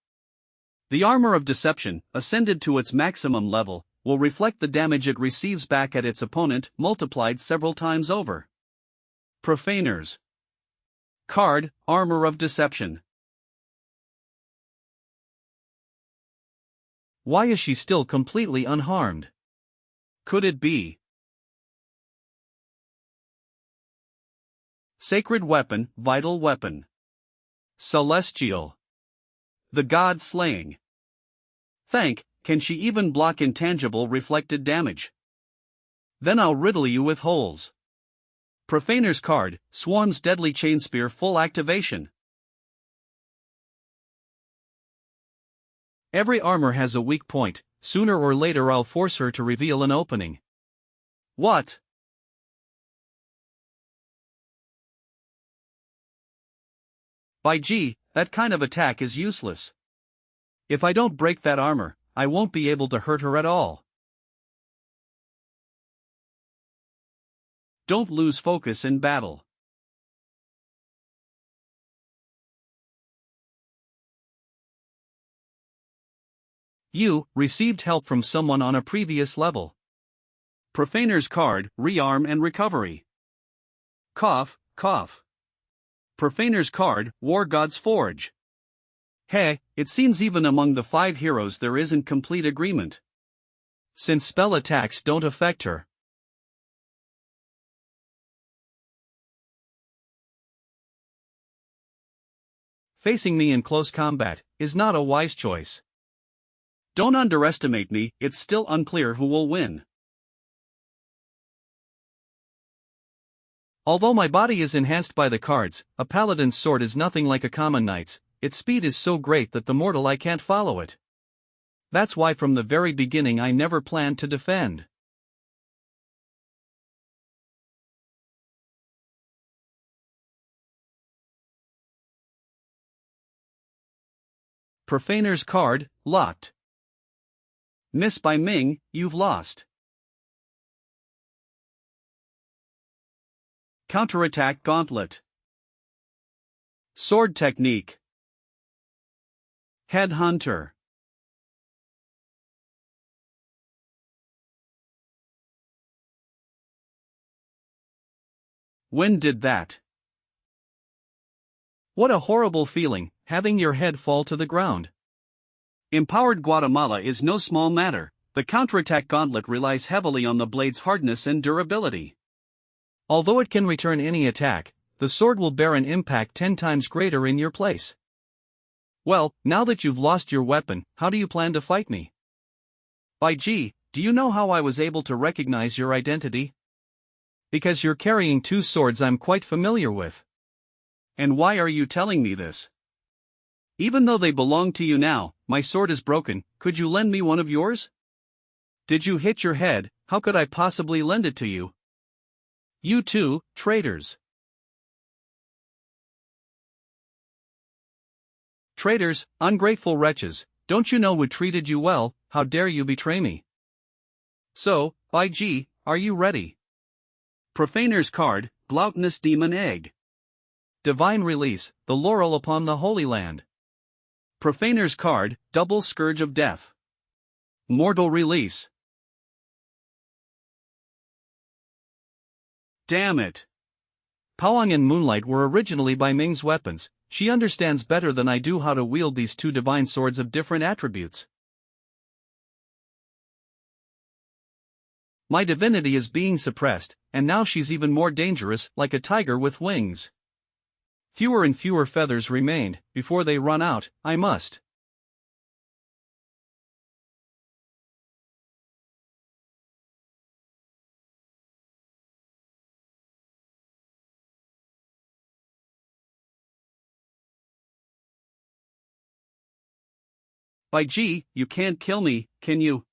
A: The armor of deception, ascended to its maximum level, will reflect the damage it receives back at its opponent, multiplied several times over. Profaner's card, armor of deception. Why is she still completely unharmed? Could it be? Sacred weapon, vital weapon. Celestial. The god slaying. Can she even block intangible reflected damage? Then I'll riddle you with holes. Profaner's card, Swarm's deadly chainspear full activation. Every armor has a weak point. Sooner or later I'll force her to reveal an opening. What? By G, that kind of attack is useless. If I don't break that armor, I won't be able to hurt her at all. Don't lose focus in battle. You received help from someone on a previous level. Profaner's card, rearm and recovery. Cough, cough. Profaner's card, War God's Forge. Hey, it seems even among the 5 heroes there isn't complete agreement. Since spell attacks don't affect her. Facing me in close combat is not a wise choice. Don't underestimate me, it's still unclear who will win. Although my body is enhanced by the cards, a paladin's sword is nothing like a common knight's. Its speed is so great that the mortal eye can't follow it. That's why from the very beginning I never planned to defend. Profaner's card, locked. Miss by Ming, you've lost. Counterattack gauntlet. Sword technique. Headhunter. When did that? What a horrible feeling, having your head fall to the ground. Empowered Guatemala is no small matter. The counterattack gauntlet relies heavily on the blade's hardness and durability. Although it can return any attack, the sword will bear an impact 10 times greater in your place. Well, now that you've lost your weapon, how do you plan to fight me? By gee, do you know how I was able to recognize your identity? Because you're carrying two swords I'm quite familiar with. And why are you telling me this? Even though they belong to you now, my sword is broken, could you lend me one of yours? Did you hit your head? How could I possibly lend it to you? You two, traitors. Traitors, ungrateful wretches, don't you know we treated you well, how dare you betray me? So, by gee, are you ready? Profaner's card, gluttonous demon egg. Divine release, the laurel upon the Holy Land. Profaner's card, double scourge of death. Mortal release. Damn it. Powang and Moonlight were originally by Ming's weapons. She understands better than I do how to wield these two divine swords of different attributes. My divinity is being suppressed, and now she's even more dangerous, like a tiger with wings. Fewer and fewer feathers remained. Before they run out, I must. By gee, you can't kill me, can you?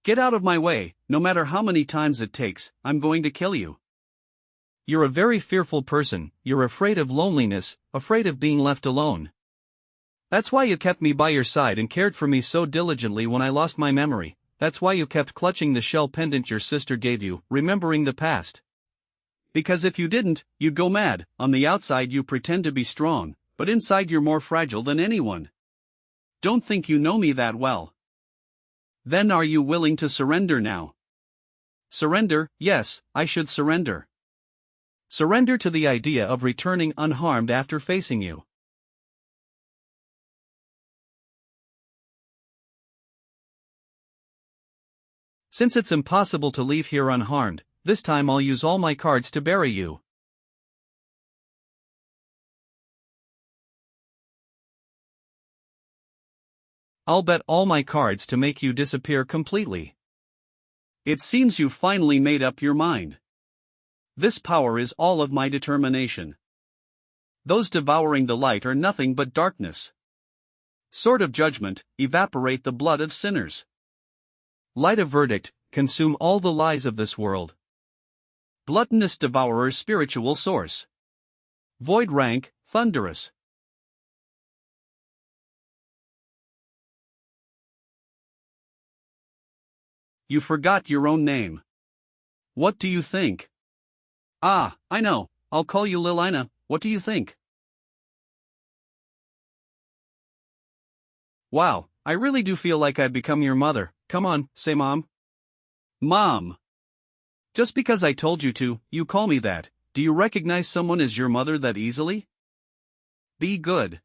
A: Get out of my way, no matter how many times it takes, I'm going to kill you. You're a very fearful person, you're afraid of loneliness, afraid of being left alone. That's why you kept me by your side and cared for me so diligently when I lost my memory, that's why you kept clutching the shell pendant your sister gave you, remembering the past. Because if you didn't, you'd go mad. On the outside you pretend to be strong, but inside you're more fragile than anyone. Don't think you know me that well. Then are you willing to surrender now? Surrender, yes, I should surrender. Surrender to the idea of returning unharmed after facing you. Since it's impossible to leave here unharmed, this time I'll use all my cards to bury you. I'll bet all my cards to make you disappear completely. It seems you've finally made up your mind. This power is all of my determination. Those devouring the light are nothing but darkness. Sword of judgment, evaporate the blood of sinners. Light of verdict, consume all the lies of this world. Gluttonous devourer, spiritual source. Void rank, thunderous. You forgot your own name. What do you think? Ah, I know, I'll call you Lilina, what do you think? Wow, I really do feel like I've become your mother. Come on, say Mom. Mom. Just because I told you to, you call me that. Do you recognize someone as your mother that easily? Be good.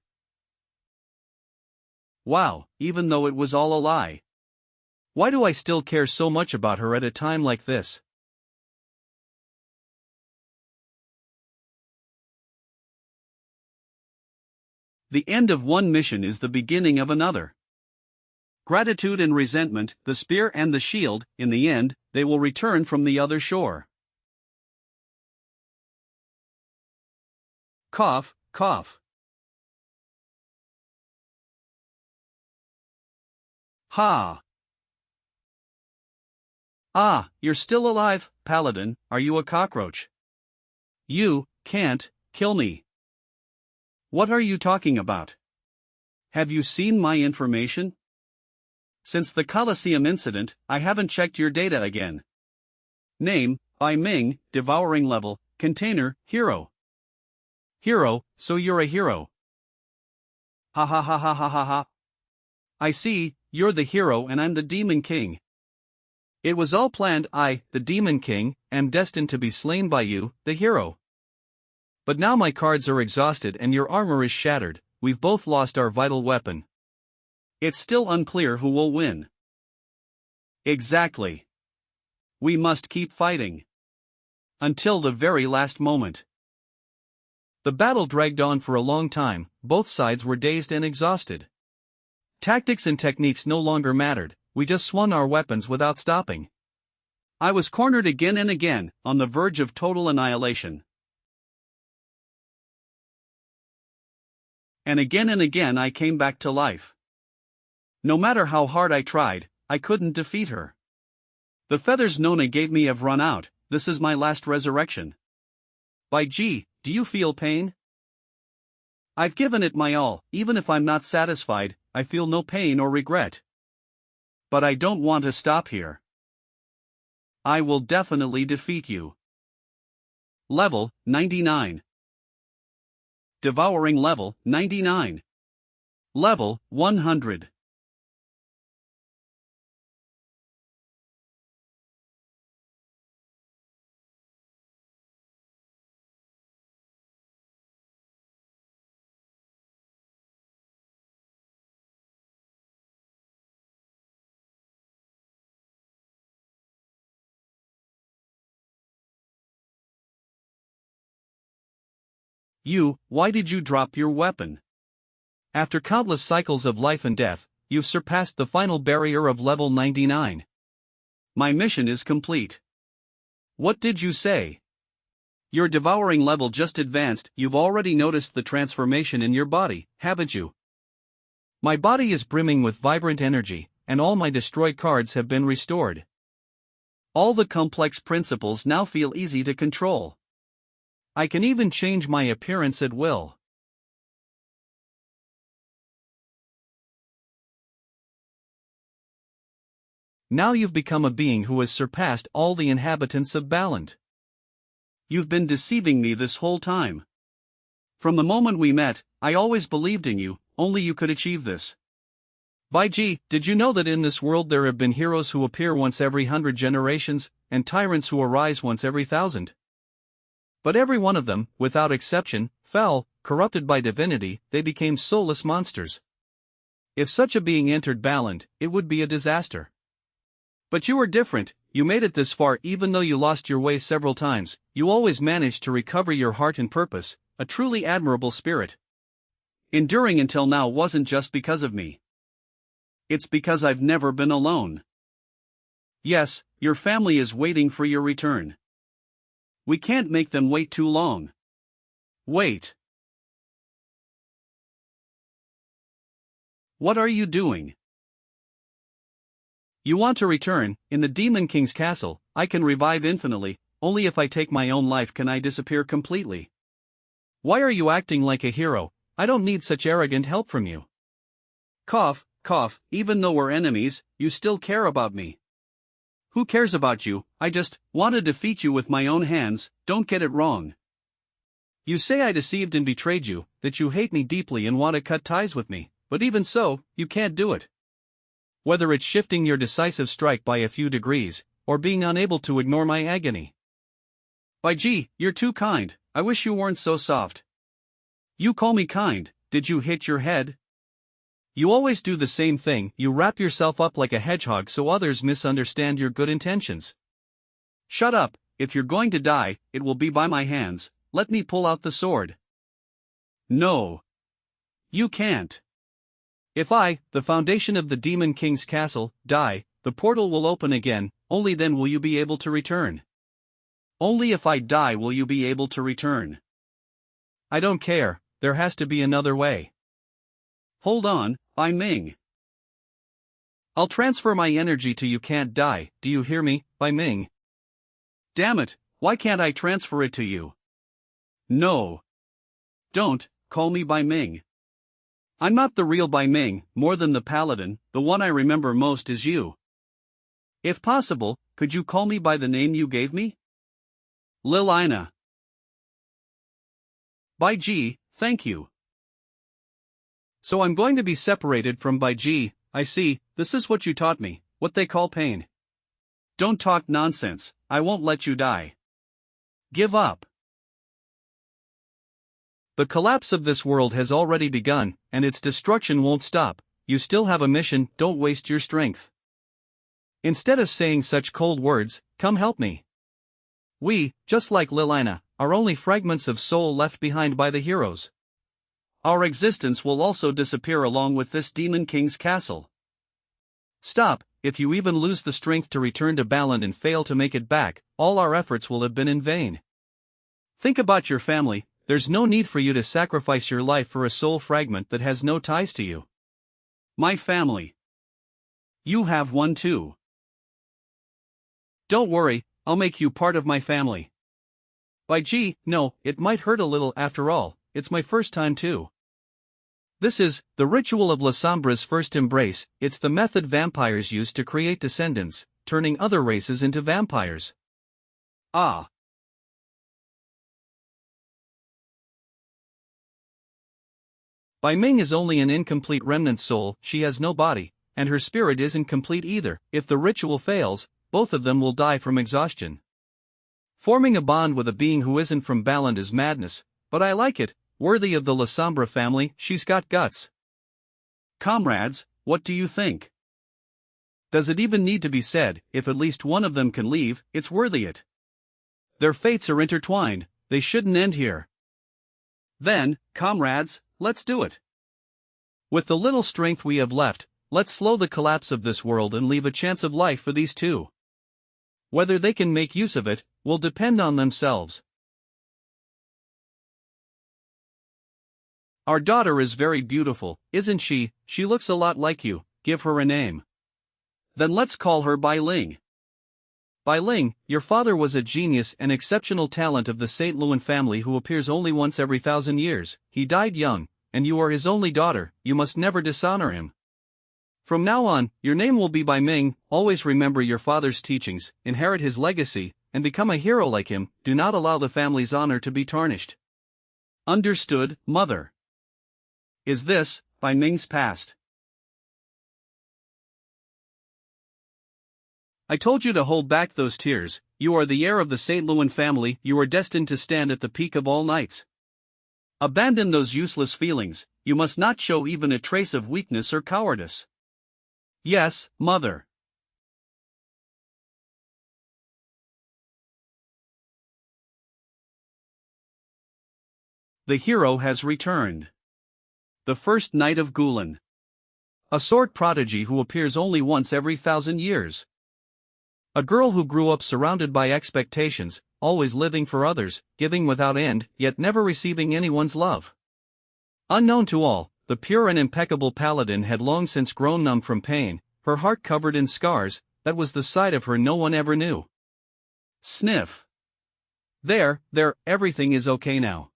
A: Wow, even though it was all a lie. Why do I still care so much about her at a time like this? The end of one mission is the beginning of another. Gratitude and resentment, the spear and the shield, in the end, they will return from the other shore. Cough, cough. Ha! Ah, you're still alive, Paladin, are you a cockroach? You can't kill me. What are you talking about? Have you seen my information? Since the Colosseum incident, I haven't checked your data again. Name, by Ming, devouring level, container, hero. Hero, so you're a hero. Ha ha ha ha ha ha ha. I see, you're the hero and I'm the Demon King. It was all planned. I, the Demon King, am destined to be slain by you, the hero. But now my cards are exhausted and your armor is shattered, we've both lost our vital weapon. It's still unclear who will win. Exactly. We must keep fighting. Until the very last moment. The battle dragged on for a long time, both sides were dazed and exhausted. Tactics and techniques no longer mattered, we just swung our weapons without stopping. I was cornered again and again, on the verge of total annihilation. And again I came back to life. No matter how hard I tried, I couldn't defeat her. The feathers Nona gave me have run out, this is my last resurrection. By G, do you feel pain? I've given it my all, even if I'm not satisfied, I feel no pain or regret. But I don't want to stop here. I will definitely defeat you. Level 99. Devouring level 99. Level 100. Why did you drop your weapon? After countless cycles of life and death, you've surpassed the final barrier of level 99. My mission is complete. What did you say? Your devouring level just advanced, you've already noticed the transformation in your body, haven't you? My body is brimming with vibrant energy, and all my destroyed cards have been restored. All the complex principles now feel easy to control. I can even change my appearance at will. Now you've become a being who has surpassed all the inhabitants of Baland. You've been deceiving me this whole time. From the moment we met, I always believed in you, only you could achieve this. By G, did you know that in this world there have been heroes who appear once every 100 generations, and tyrants who arise once every 1,000? But every one of them, without exception, fell, corrupted by divinity, they became soulless monsters. If such a being entered Baland, it would be a disaster. But you were different, you made it this far even though you lost your way several times, you always managed to recover your heart and purpose, a truly admirable spirit. Enduring until now wasn't just because of me. It's because I've never been alone. Yes, your family is waiting for your return. We can't make them wait too long. Wait. What are you doing? You want to return? In the Demon King's castle, I can revive infinitely, only if I take my own life can I disappear completely. Why are you acting like a hero? I don't need such arrogant help from you. Cough, cough, even though we're enemies, you still care about me. Who cares about you? I just want to defeat you with my own hands, don't get it wrong. You say I deceived and betrayed you, that you hate me deeply and want to cut ties with me, but even so, you can't do it. Whether it's shifting your decisive strike by a few degrees, or being unable to ignore my agony. By G, you're too kind, I wish you weren't so soft. You call me kind, did you hit your head? You always do the same thing, you wrap yourself up like a hedgehog so others misunderstand your good intentions. Shut up, if you're going to die, it will be by my hands, let me pull out the sword. No. You can't. If I, the foundation of the Demon King's castle, die, the portal will open again, only then will you be able to return. Only if I die will you be able to return. I don't care, there has to be another way. Hold on, Bai Ming. I'll transfer my energy to you can't die, do you hear me, Bai Ming? Damn it, why can't I transfer it to you? No. Don't, call me Bai Ming. I'm not the real Bai Ming, more than the paladin, the one I remember most is you. If possible, could you call me by the name you gave me? Lilina. Bai G, thank you. So I'm going to be separated from Bai G, I see, this is what you taught me, what they call pain. Don't talk nonsense, I won't let you die. Give up. The collapse of this world has already begun, and its destruction won't stop, you still have a mission, don't waste your strength. Instead of saying such cold words, come help me. We, just like Lilina, are only fragments of soul left behind by the heroes. Our existence will also disappear along with this Demon King's castle. Stop, if you even lose the strength to return to Baland and fail to make it back, all our efforts will have been in vain. Think about your family, there's no need for you to sacrifice your life for a soul fragment that has no ties to you. My family. You have one too. Don't worry, I'll make you part of my family. By gee, no, it might hurt a little after all, it's my first time too. This is the ritual of La Sombra's first embrace. It's the method vampires use to create descendants, turning other races into vampires. Ah. Bai Ming is only an incomplete remnant soul, she has no body, and her spirit isn't complete either. If the ritual fails, both of them will die from exhaustion. Forming a bond with a being who isn't from Baland is madness, but I like it, worthy of the La Sombra family, she's got guts. Comrades, what do you think? Does it even need to be said, if at least one of them can leave, it's worthy it. Their fates are intertwined, they shouldn't end here. Then, comrades, let's do it. With the little strength we have left, let's slow the collapse of this world and leave a chance of life for these two. Whether they can make use of it, will depend on themselves. Our daughter is very beautiful, isn't she? She looks a lot like you, give her a name. Then let's call her Bai Ling. Bai Ling, your father was a genius and exceptional talent of the St. Luan family who appears only once every 1,000 years, he died young, and you are his only daughter, you must never dishonor him. From now on, your name will be Bai Ming, always remember your father's teachings, inherit his legacy, and become a hero like him, do not allow the family's honor to be tarnished. Understood, mother. Is this, Bai Ming's past? I told you to hold back those tears, you are the heir of the St. Luan family, you are destined to stand at the peak of all knights. Abandon those useless feelings, you must not show even a trace of weakness or cowardice. Yes, mother. The hero has returned. The first knight of Gulen. A sword prodigy who appears only once every 1,000 years. A girl who grew up surrounded by expectations, always living for others, giving without end, yet never receiving anyone's love. Unknown to all, the pure and impeccable paladin had long since grown numb from pain, her heart covered in scars, that was the side of her no one ever knew. Sniff. There, everything is okay now.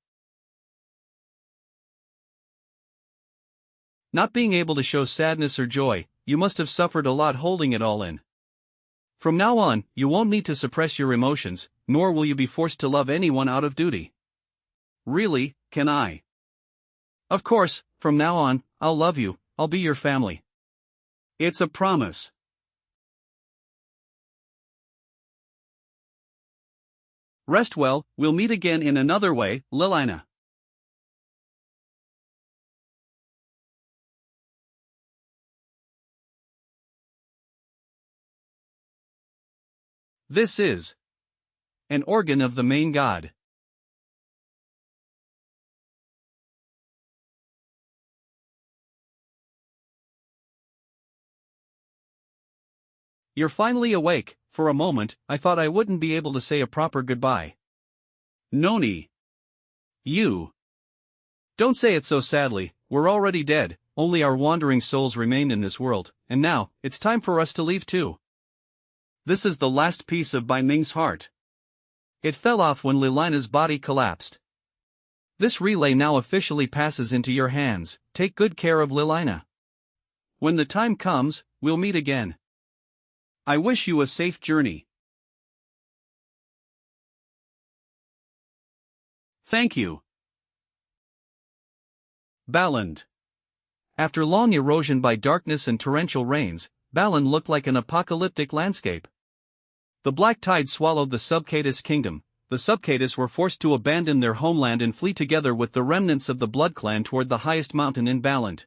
A: Not being able to show sadness or joy, you must have suffered a lot holding it all in. From now on, you won't need to suppress your emotions, nor will you be forced to love anyone out of duty. Really, can I? Of course, from now on, I'll love you, I'll be your family. It's a promise. Rest well, we'll meet again in another way, Lilina. This is an organ of the main god. You're finally awake. For a moment, I thought I wouldn't be able to say a proper goodbye. Noni. You. Don't say it so sadly, we're already dead, only our wandering souls remain in this world, and now, it's time for us to leave too. This is the last piece of Bai Ming's heart. It fell off when Lilina's body collapsed. This relay now officially passes into your hands, take good care of Lilina. When the time comes, we'll meet again. I wish you a safe journey. Thank you. Baland. After long erosion by darkness and torrential rains, Baland looked like an apocalyptic landscape. The black tide swallowed the Subcatus kingdom. The Subcatus were forced to abandon their homeland and flee together with the remnants of the Blood Clan toward the highest mountain in Baland.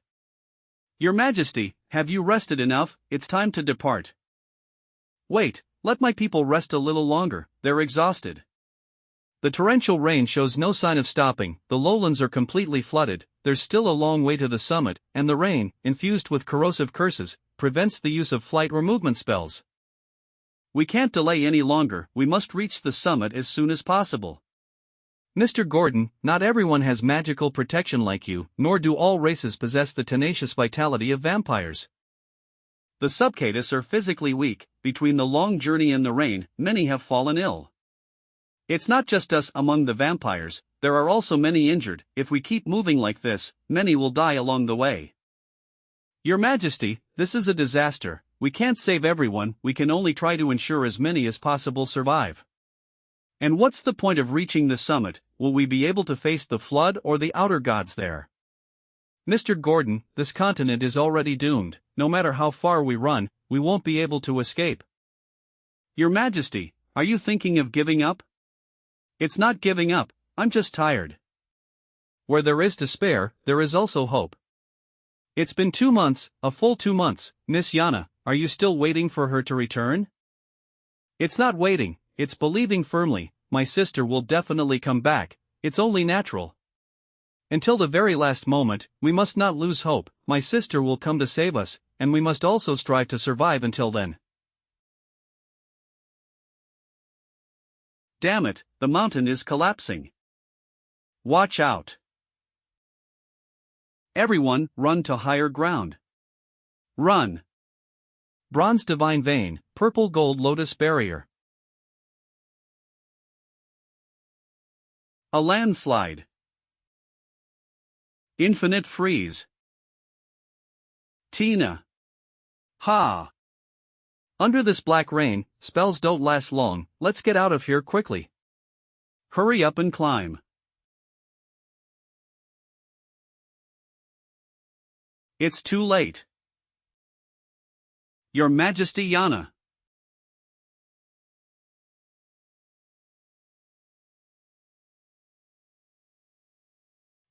A: Your Majesty, have you rested enough? It's time to depart. Wait, let my people rest a little longer, they're exhausted. The torrential rain shows no sign of stopping, the lowlands are completely flooded, there's still a long way to the summit, and the rain, infused with corrosive curses, prevents the use of flight or movement spells. We can't delay any longer, we must reach the summit as soon as possible. Mr. Gordon, not everyone has magical protection like you, nor do all races possess the tenacious vitality of vampires. The subcatus are physically weak, between the long journey and the rain, many have fallen ill. It's not just us among the vampires, there are also many injured. If we keep moving like this, many will die along the way. Your Majesty, this is a disaster, we can't save everyone, we can only try to ensure as many as possible survive. And what's the point of reaching the summit? Will we be able to face the flood or the outer gods there? Mr. Gordon, this continent is already doomed, no matter how far we run, we won't be able to escape. Your Majesty, are you thinking of giving up? It's not giving up, I'm just tired. Where there is despair, there is also hope. It's been 2 months, a full 2 months, Miss Yana, are you still waiting for her to return? It's not waiting, it's believing firmly, my sister will definitely come back, it's only natural. Until the very last moment, we must not lose hope, my sister will come to save us, and we must also strive to survive until then. Damn it, the mountain is collapsing. Watch out. Everyone, run to higher ground. Run. Bronze divine vein, purple gold lotus barrier. A landslide. Infinite freeze. Tina. Ha. Under this black rain, spells don't last long, let's get out of here quickly. Hurry up and climb. It's too late. Your Majesty Yana.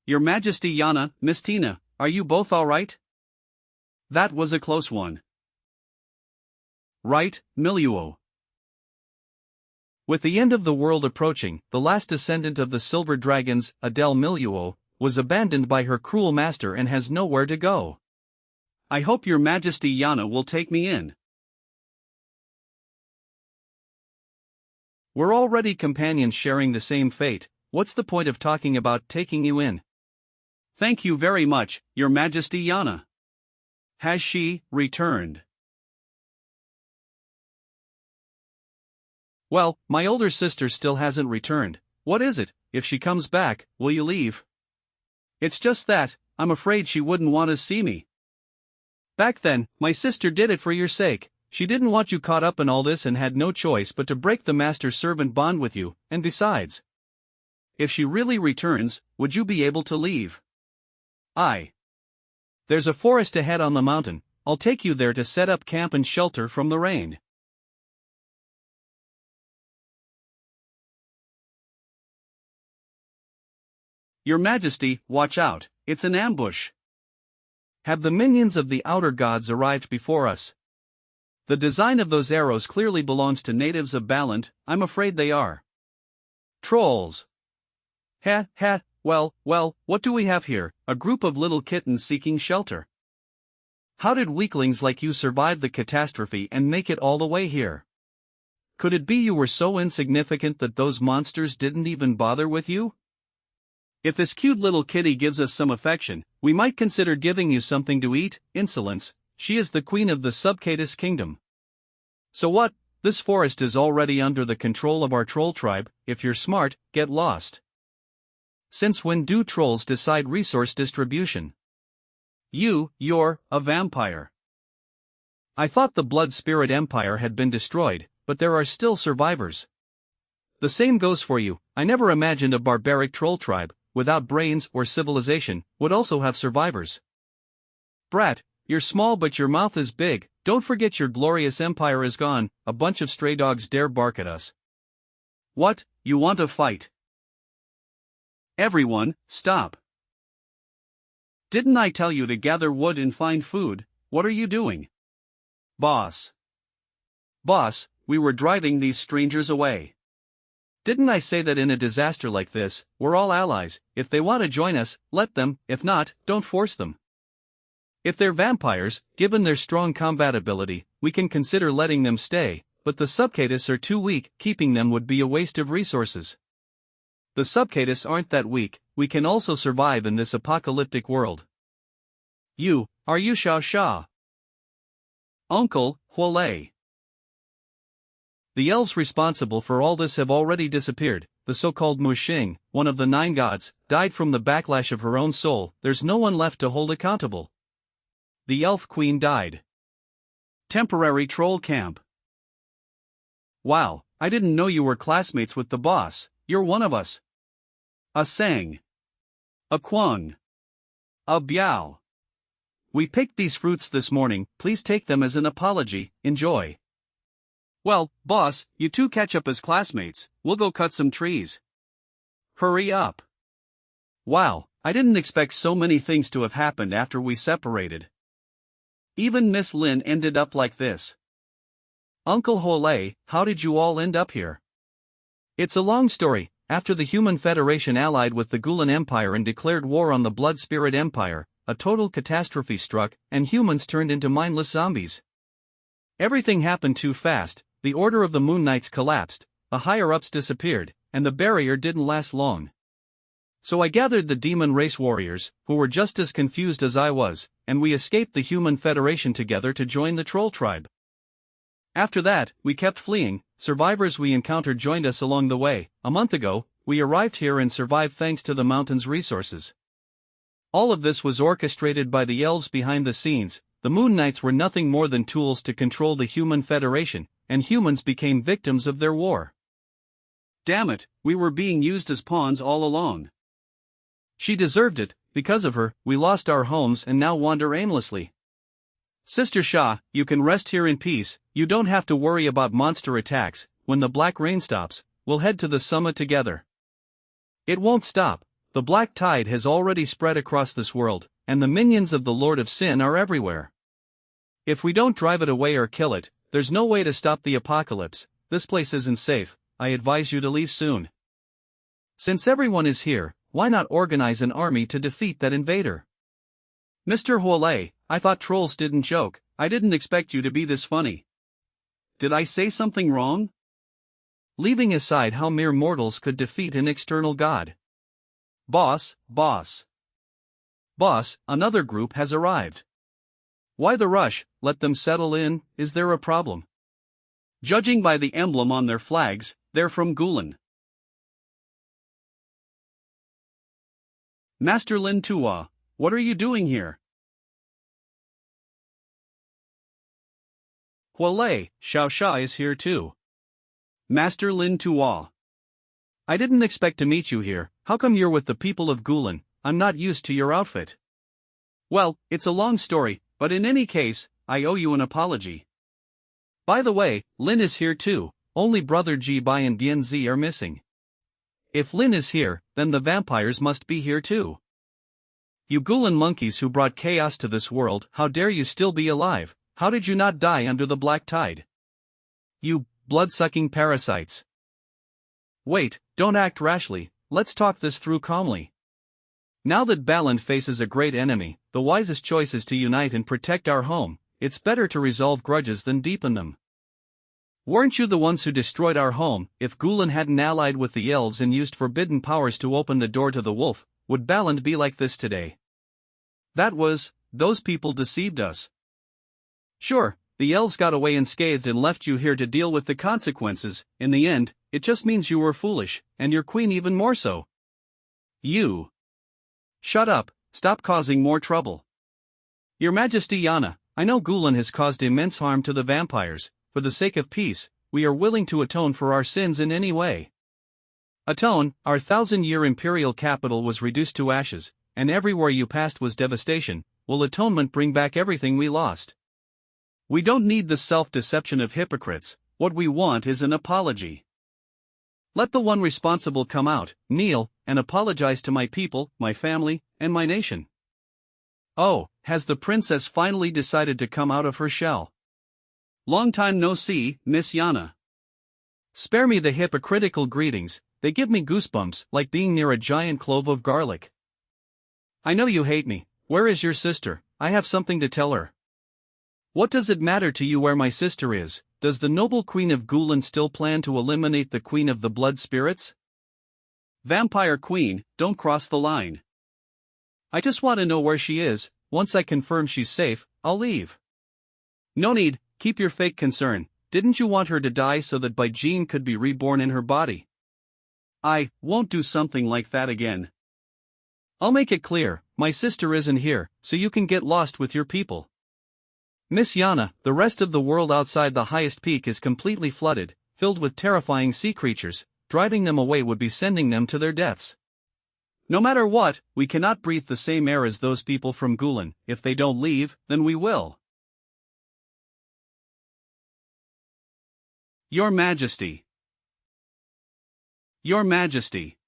A: Your Majesty Yana, Miss Tina, are you both alright? That was a close one. Right, Miluo. With the end of the world approaching, the last descendant of the silver dragons, Adele Miluo, was abandoned by her cruel master and has nowhere to go. I hope Your Majesty Yana will take me in. We're already companions sharing the same fate, what's the point of talking about taking you in? Thank you very much, Your Majesty Yana. Has she returned? Well, my older sister still hasn't returned. What is it? If she comes back, will you leave? It's just that, I'm afraid she wouldn't want to see me. Back then, my sister did it for your sake. She didn't want you caught up in all this and had no choice but to break the master-servant bond with you, and besides, if she really returns, would you be able to leave? There's a forest ahead on the mountain, I'll take you there to set up camp and shelter from the rain. Your Majesty, watch out, it's an ambush. Have the minions of the outer gods arrived before us? The design of those arrows clearly belongs to natives of Balant, I'm afraid they are. Trolls. Well, what do we have here? A group of little kittens seeking shelter. How did weaklings like you survive the catastrophe and make it all the way here? Could it be you were so insignificant that those monsters didn't even bother with you? If this cute little kitty gives us some affection, we might consider giving you something to eat. Insolence, she is the queen of the Subcatus kingdom. So what? This forest is already under the control of our troll tribe. If you're smart, get lost. Since when do trolls decide resource distribution? You're a vampire. I thought the Blood Spirit Empire had been destroyed, but there are still survivors. The same goes for you. I never imagined a barbaric troll tribe, without brains or civilization, would also have survivors. Brat, you're small but your mouth is big, don't forget your glorious empire is gone, a bunch of stray dogs dare bark at us. What, you want to fight? Everyone, stop. Didn't I tell you to gather wood and find food? What are you doing? Boss, we were driving these strangers away. Didn't I say that in a disaster like this, we're all allies? If they want to join us, let them, if not, don't force them. If they're vampires, given their strong combat ability, we can consider letting them stay, but the subcatus are too weak, keeping them would be a waste of resources. The subcatus aren't that weak, we can also survive in this apocalyptic world. Are you xianxia? Uncle, Huolei. The elves responsible for all this have already disappeared. The so-called Muxing, one of the 9 gods, died from the backlash of her own soul. There's no one left to hold accountable. The elf queen died. Temporary troll camp. Wow, I didn't know you were classmates with the boss. You're one of us. A sang. A quang. A biao. We picked these fruits this morning, please take them as an apology, enjoy. Well, boss, you two catch up as classmates, we'll go cut some trees. Hurry up. Wow, I didn't expect so many things to have happened after we separated. Even Miss Lin ended up like this. Uncle Huolei, how did you all end up here? It's a long story. After the Human Federation allied with the Gulen Empire and declared war on the Blood Spirit Empire, a total catastrophe struck, and humans turned into mindless zombies. Everything happened too fast. The Order of the Moon Knights collapsed, the higher-ups disappeared, and the barrier didn't last long. So I gathered the demon race warriors, who were just as confused as I was, and we escaped the Human Federation together to join the Troll tribe. After that, we kept fleeing. Survivors we encountered joined us along the way. A month ago, we arrived here and survived thanks to the mountain's resources. All of this was orchestrated by the elves behind the scenes. The Moon Knights were nothing more than tools to control the Human Federation, and humans became victims of their war. Damn it, we were being used as pawns all along. She deserved it. Because of her, we lost our homes and now wander aimlessly. Sister Xia, you can rest here in peace, you don't have to worry about monster attacks. When the black rain stops, we'll head to the summit together. It won't stop. The black tide has already spread across this world, and the minions of the Lord of Sin are everywhere. If we don't drive it away or kill it, there's no way to stop the apocalypse. This place isn't safe. I advise you to leave soon. Since everyone is here, why not organize an army to defeat that invader? Mr. Huolei, I thought trolls didn't joke. I didn't expect you to be this funny. Did I say something wrong? Leaving aside how mere mortals could defeat an external god. Boss, another group has arrived. Why the rush? Let them settle in. Is there a problem? Judging by the emblem on their flags, they're from Gulen. Master Lin Tua, what are you doing here? Huolei, xianxia is here too. Master Lin Tua. I didn't expect to meet you here. How come you're with the people of Gulen? I'm not used to your outfit. Well, it's a long story, but in any case, I owe you an apology. By the way, Lin is here too. Only brother Ji Bai and Bian Zi are missing. If Lin is here, then the vampires must be here too. You Gulen monkeys who brought chaos to this world, how dare you still be alive? How did you not die under the black tide? You blood-sucking parasites. Wait, don't act rashly, let's talk this through calmly. Now that Baland faces a great enemy, the wisest choice is to unite and protect our home. It's better to resolve grudges than deepen them. Weren't you the ones who destroyed our home? If Gulen hadn't allied with the elves and used forbidden powers to open the door to the wolf, would Baland be like this today? Those people deceived us. Sure, the elves got away unscathed and left you here to deal with the consequences. In the end, it just means you were foolish, and your queen even more so. You. Shut up, stop causing more trouble. Your Majesty Yana, I know Gulen has caused immense harm to the vampires. For the sake of peace, we are willing to atone for our sins in any way. Atone, our 1,000-year imperial capital was reduced to ashes, and everywhere you passed was devastation. Will atonement bring back everything we lost? We don't need the self-deception of hypocrites. What we want is an apology. Let the one responsible come out, kneel, and apologize to my people, my family, and my nation. Oh, has the princess finally decided to come out of her shell? Long time no see, Miss Yana. Spare me the hypocritical greetings, they give me goosebumps like being near a giant clove of garlic. I know you hate me. Where is your sister? I have something to tell her. What does it matter to you where my sister is? Does the noble Queen of Gulen still plan to eliminate the Queen of the Blood Spirits? Vampire Queen, don't cross the line. I just want to know where she is. Once I confirm she's safe, I'll leave. No need, keep your fake concern. Didn't you want her to die so that Baijin could be reborn in her body? I won't do something like that again. I'll make it clear, my sister isn't here, so you can get lost with your people. Miss Yana, the rest of the world outside the highest peak is completely flooded, filled with terrifying sea creatures. Driving them away would be sending them to their deaths. No matter what, we cannot breathe the same air as those people from Gulen. If they don't leave, then we will. Your Majesty. Your Majesty.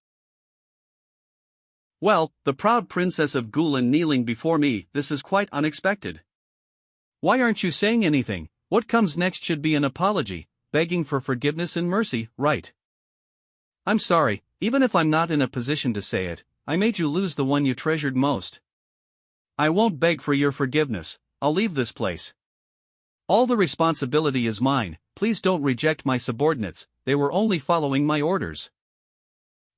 A: Well, the proud princess of Gulen kneeling before me, this is quite unexpected. Why aren't you saying anything? What comes next should be an apology, begging for forgiveness and mercy, right? I'm sorry, even if I'm not in a position to say it, I made you lose the one you treasured most. I won't beg for your forgiveness, I'll leave this place. All the responsibility is mine, please don't reject my subordinates, they were only following my orders.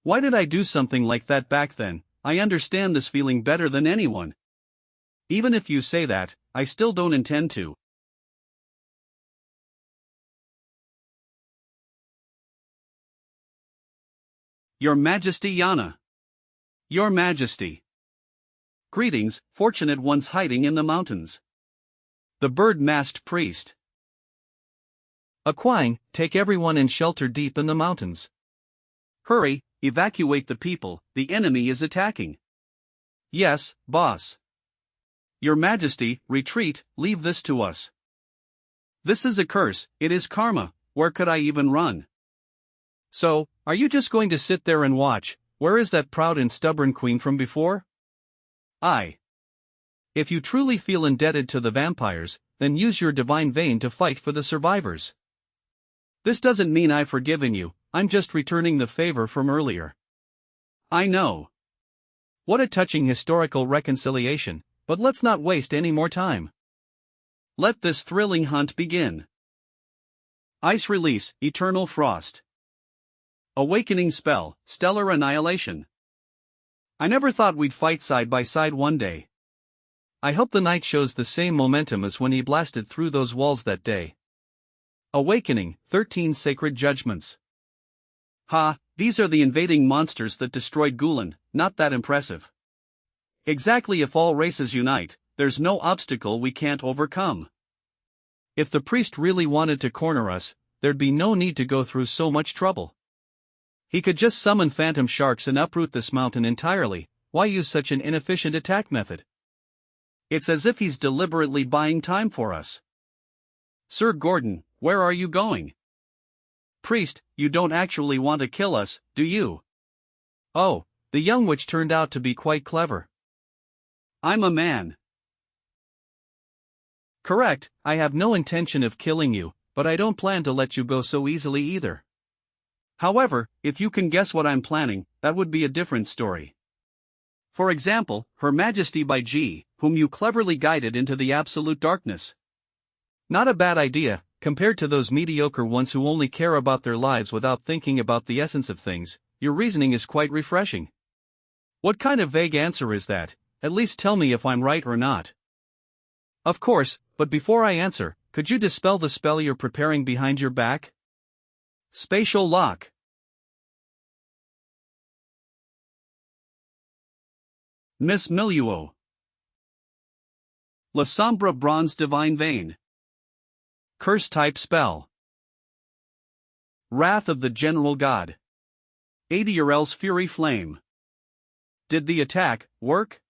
A: Why did I do something like that back then? I understand this feeling better than anyone. Even if you say that, I still don't intend to. Your Majesty Yana. Your Majesty. Greetings, fortunate ones hiding in the mountains. The bird-masked priest. Aquine, take everyone in shelter deep in the mountains. Hurry, evacuate the people, the enemy is attacking. Yes, boss. Your Majesty, retreat, leave this to us. This is a curse, it is karma, where could I even run? So, are you just going to sit there and watch? Where is that proud and stubborn queen from before? If you truly feel indebted to the vampires, then use your divine vein to fight for the survivors. This doesn't mean I've forgiven you, I'm just returning the favor from earlier. I know. What a touching historical reconciliation, but let's not waste any more time. Let this thrilling hunt begin. Ice release, eternal frost. Awakening spell, stellar annihilation. I never thought we'd fight side by side one day. I hope the knight shows the same momentum as when he blasted through those walls that day. Awakening, 13 sacred judgments. Ha, these are the invading monsters that destroyed Gulen, not that impressive. Exactly, if all races unite, there's no obstacle we can't overcome. If the priest really wanted to corner us, there'd be no need to go through so much trouble. He could just summon phantom sharks and uproot this mountain entirely. Why use such an inefficient attack method? It's as if he's deliberately buying time for us. Sir Gordon, where are you going? Priest, you don't actually want to kill us, do you? Oh, the young witch turned out to be quite clever. I'm a man. Correct, I have no intention of killing you, but I don't plan to let you go so easily either. However, if you can guess what I'm planning, that would be a different story. For example, Her Majesty Baiji, whom you cleverly guided into the absolute darkness. Not a bad idea, compared to those mediocre ones who only care about their lives without thinking about the essence of things. Your reasoning is quite refreshing. What kind of vague answer is that? At least tell me if I'm right or not. Of course, but before I answer, could you dispel the spell you're preparing behind your back? Spatial lock. Miss Miliuo. La Sombra Bronze Divine Vein. Curse type spell. Wrath of the General God. Adiarel's Fury Flame. Did the attack work?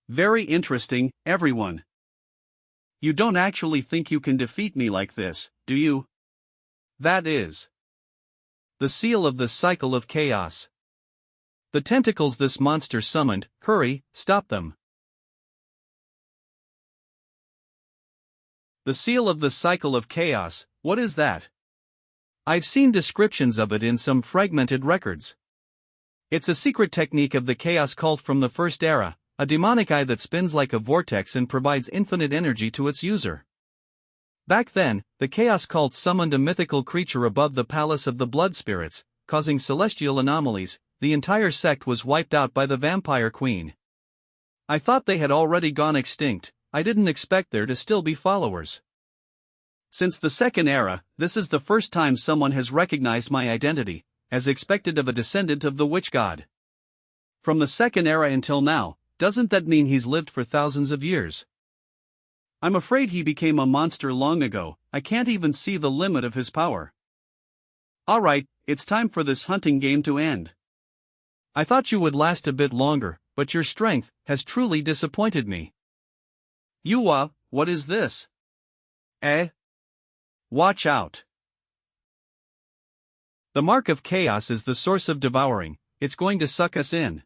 A: Very interesting, everyone. You don't actually think you can defeat me like this, do you? That is the seal of the cycle of chaos. The tentacles this monster summoned, hurry, stop them. The seal of the cycle of chaos, what is that? I've seen descriptions of it in some fragmented records. It's a secret technique of the chaos cult from the First Era, a demonic eye that spins like a vortex and provides infinite energy to its user. Back then, the chaos cult summoned a mythical creature above the palace of the blood spirits, causing celestial anomalies. The entire sect was wiped out by the vampire queen. I thought they had already gone extinct. I didn't expect there to still be followers. Since the Second Era, this is the first time someone has recognized my identity, as expected of a descendant of the witch god. From the Second Era until now, doesn't that mean he's lived for thousands of years? I'm afraid he became a monster long ago. I can't even see the limit of his power. Alright, it's time for this hunting game to end. I thought you would last a bit longer, but your strength has truly disappointed me. Yuwa, what is this? Watch out. The mark of chaos is the source of devouring. It's going to suck us in.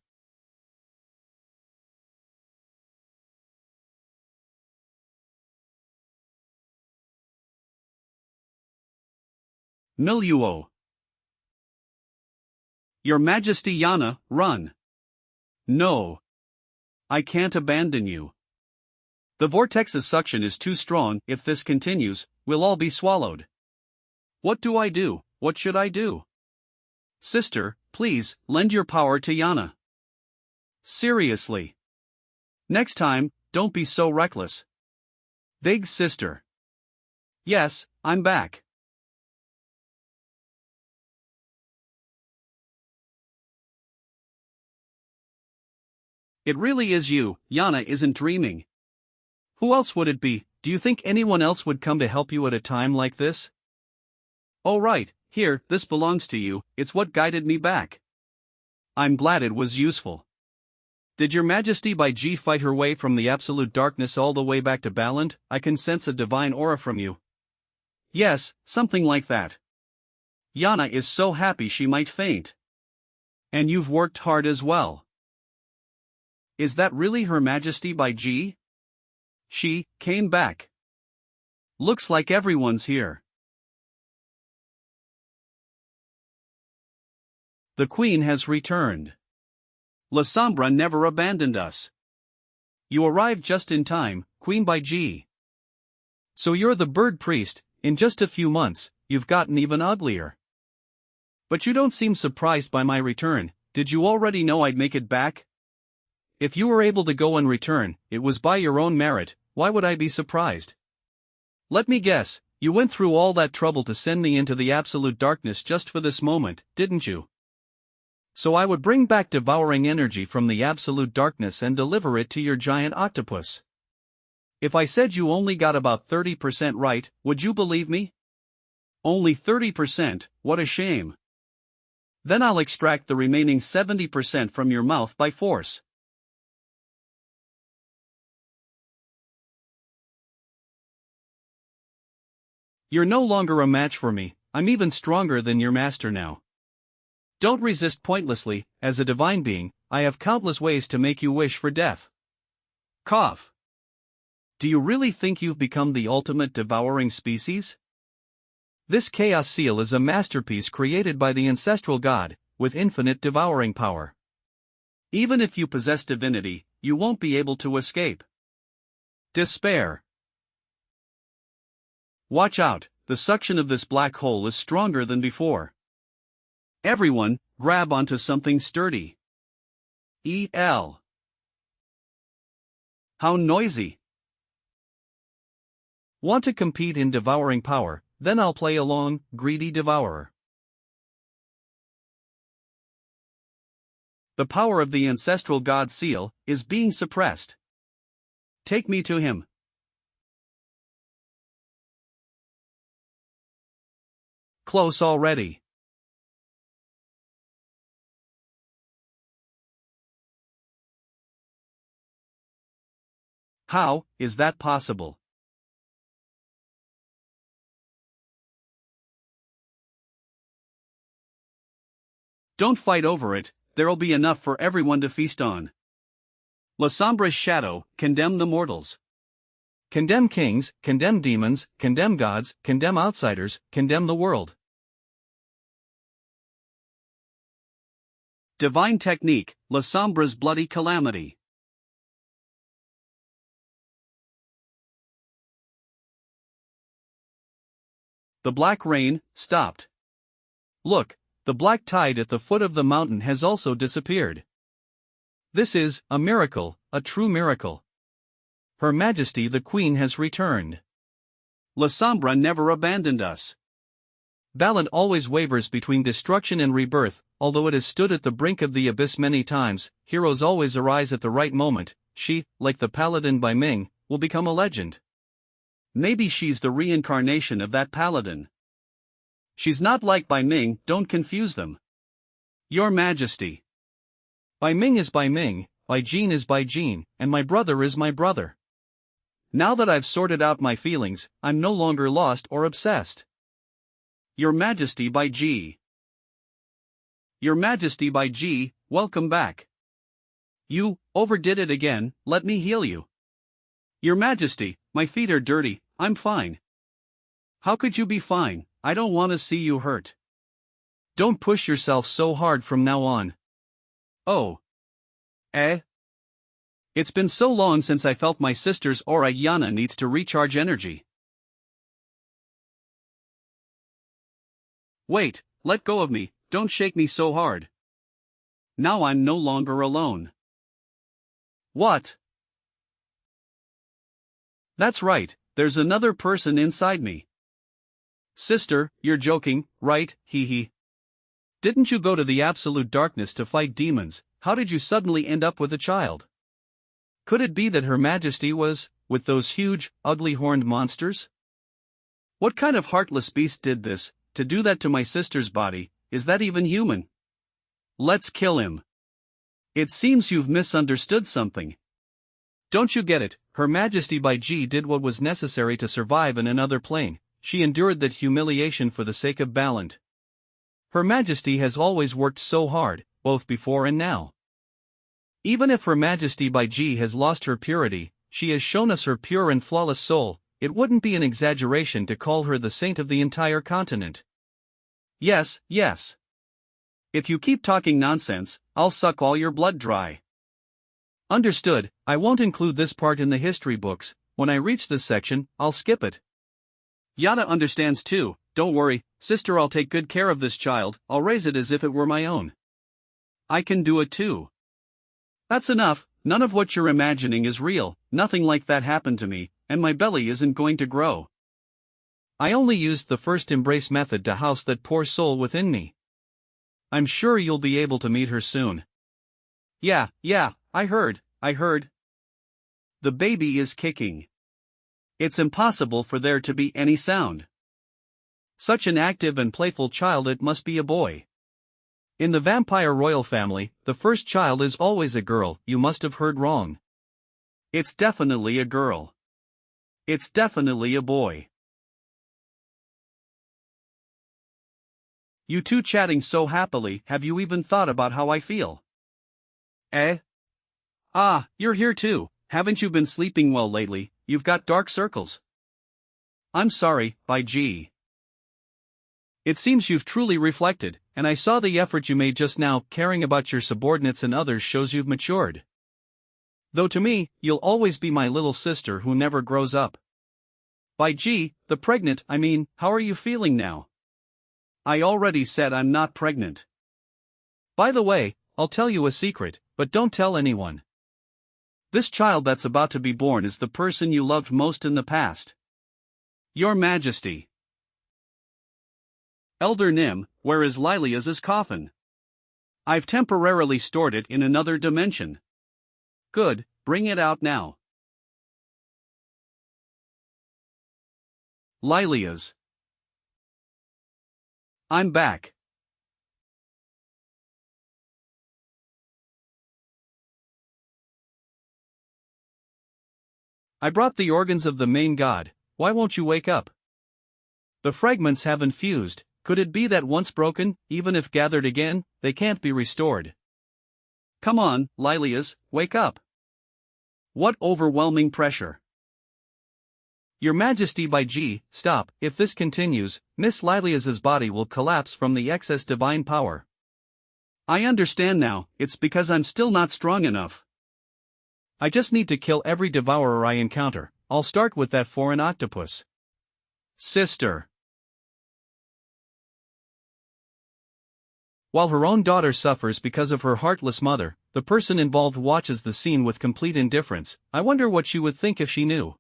A: Miluo. Your Majesty Yana, run. No. I can't abandon you. The vortex's suction is too strong. If this continues, we'll all be swallowed. What do I do? What should I do? Sister, please, lend your power to Yana. Seriously. Next time, don't be so reckless. Big sister. Yes, I'm back. It really is you. Yana isn't dreaming. Who else would it be? Do you think anyone else would come to help you at a time like this? Oh right, here, this belongs to you. It's what guided me back. I'm glad it was useful. Did your Majesty by G fight her way from the absolute darkness all the way back to Baland? I can sense a divine aura from you. Yes, something like that. Yana is so happy she might faint. And you've worked hard as well. Is that really Her Majesty by G? She came back. Looks like everyone's here. The Queen has returned. La Sombra never abandoned us. You arrived just in time, Queen by G. So you're the bird priest. In just a few months, you've gotten even uglier. But you don't seem surprised by my return. Did you already know I'd make it back? If you were able to go and return, it was by your own merit. Why would I be surprised? Let me guess, you went through all that trouble to send me into the absolute darkness just for this moment, didn't you? So I would bring back devouring energy from the absolute darkness and deliver it to your giant octopus. If I said you only got about 30% right, would you believe me? Only 30%, what a shame. Then I'll extract the remaining 70% from your mouth by force. You're no longer a match for me. I'm even stronger than your master now. Don't resist pointlessly. As a divine being, I have countless ways to make you wish for death. Cough. Do you really think you've become the ultimate devouring species? This chaos seal is a masterpiece created by the ancestral god, with infinite devouring power. Even if you possess divinity, you won't be able to escape. Despair. Watch out, the suction of this black hole is stronger than before. Everyone, grab onto something sturdy. E.L. How noisy. Want to compete in devouring power? Then I'll play along, greedy devourer. The power of the ancestral god seal is being suppressed. Take me to him. Close already. How is that possible? Don't fight over it, there'll be enough for everyone to feast on. La Sombra's shadow, condemn the mortals. Condemn kings, condemn demons, condemn gods, condemn outsiders, condemn the world. Divine technique, La Sombra's bloody calamity. The black rain stopped. Look, the black tide at the foot of the mountain has also disappeared. This is a miracle, a true miracle. Her Majesty the Queen has returned. La Sombra never abandoned us. Ballant always wavers between destruction and rebirth, although it has stood at the brink of the abyss many times. Heroes always arise at the right moment. She, like the paladin by Ming, will become a legend. Maybe she's the reincarnation of that paladin. She's not like Bai Ming, don't confuse them. Your Majesty. Bai Ming is Bai Ming, Bai Jin is Bai Jin, and my brother is my brother. Now that I've sorted out my feelings, I'm no longer lost or obsessed. Your Majesty Bai Ji. Your Majesty Bai Ji, welcome back. You overdid it again, let me heal you. Your Majesty, my feet are dirty, I'm fine. How could you be fine? I don't want to see you hurt. Don't push yourself so hard from now on. Oh. It's been so long since I felt my sister's aura. Yana needs to recharge energy. Wait, let go of me, don't shake me so hard. Now I'm no longer alone. What? That's right, there's another person inside me. Sister, you're joking, right? Hee hee. Didn't you go to the absolute darkness to fight demons? How did you suddenly end up with a child? Could it be that Her Majesty was with those huge, ugly horned monsters? What kind of heartless beast did this, to do that to my sister's body? Is that even human? Let's kill him. It seems you've misunderstood something. Don't you get it? Her Majesty Bai Ji did what was necessary to survive in another plane. She endured that humiliation for the sake of Ballant. Her Majesty has always worked so hard, both before and now. Even if Her Majesty Bai Ji has lost her purity, she has shown us her pure and flawless soul. It wouldn't be an exaggeration to call her the saint of the entire continent. Yes, yes. If you keep talking nonsense, I'll suck all your blood dry. Understood, I won't include this part in the history books. When I reach this section, I'll skip it. Yada understands too. Don't worry, sister, I'll take good care of this child. I'll raise it as if it were my own. I can do it too. That's enough, none of what you're imagining is real, nothing like that happened to me, and my belly isn't going to grow. I only used the first embrace method to house that poor soul within me. I'm sure you'll be able to meet her soon. Yeah, I heard. The baby is kicking. It's impossible for there to be any sound. Such an active and playful child, it must be a boy. In the vampire royal family, the first child is always a girl. You must have heard wrong. It's definitely a girl. It's definitely a boy. You two chatting so happily, have you even thought about how I feel? Ah, you're here too. Haven't you been sleeping well lately? You've got dark circles. I'm sorry, Bai Ji. It seems you've truly reflected, and I saw the effort you made just now. Caring about your subordinates and others shows you've matured. Though to me, you'll always be my little sister who never grows up. Bai Ji, the pregnant, how are you feeling now? I already said I'm not pregnant. By the way, I'll tell you a secret, but don't tell anyone. This child that's about to be born is the person you loved most in the past. Your Majesty. Elder Nim, where is Lilia's coffin? I've temporarily stored it in another dimension. Good, bring it out now. Lilia's. I'm back. I brought the organs of the main god. Why won't you wake up? The fragments haven't fused. Could it be that once broken, even if gathered again, they can't be restored? Come on, Lilias, wake up. What overwhelming pressure. Your Majesty Bai Ji, stop. If this continues, Miss Lilias's body will collapse from the excess divine power. I understand now, it's because I'm still not strong enough. I just need to kill every devourer I encounter. I'll start with that foreign octopus. Sister. While her own daughter suffers because of her heartless mother, the person involved watches the scene with complete indifference. I wonder what she would think if she knew.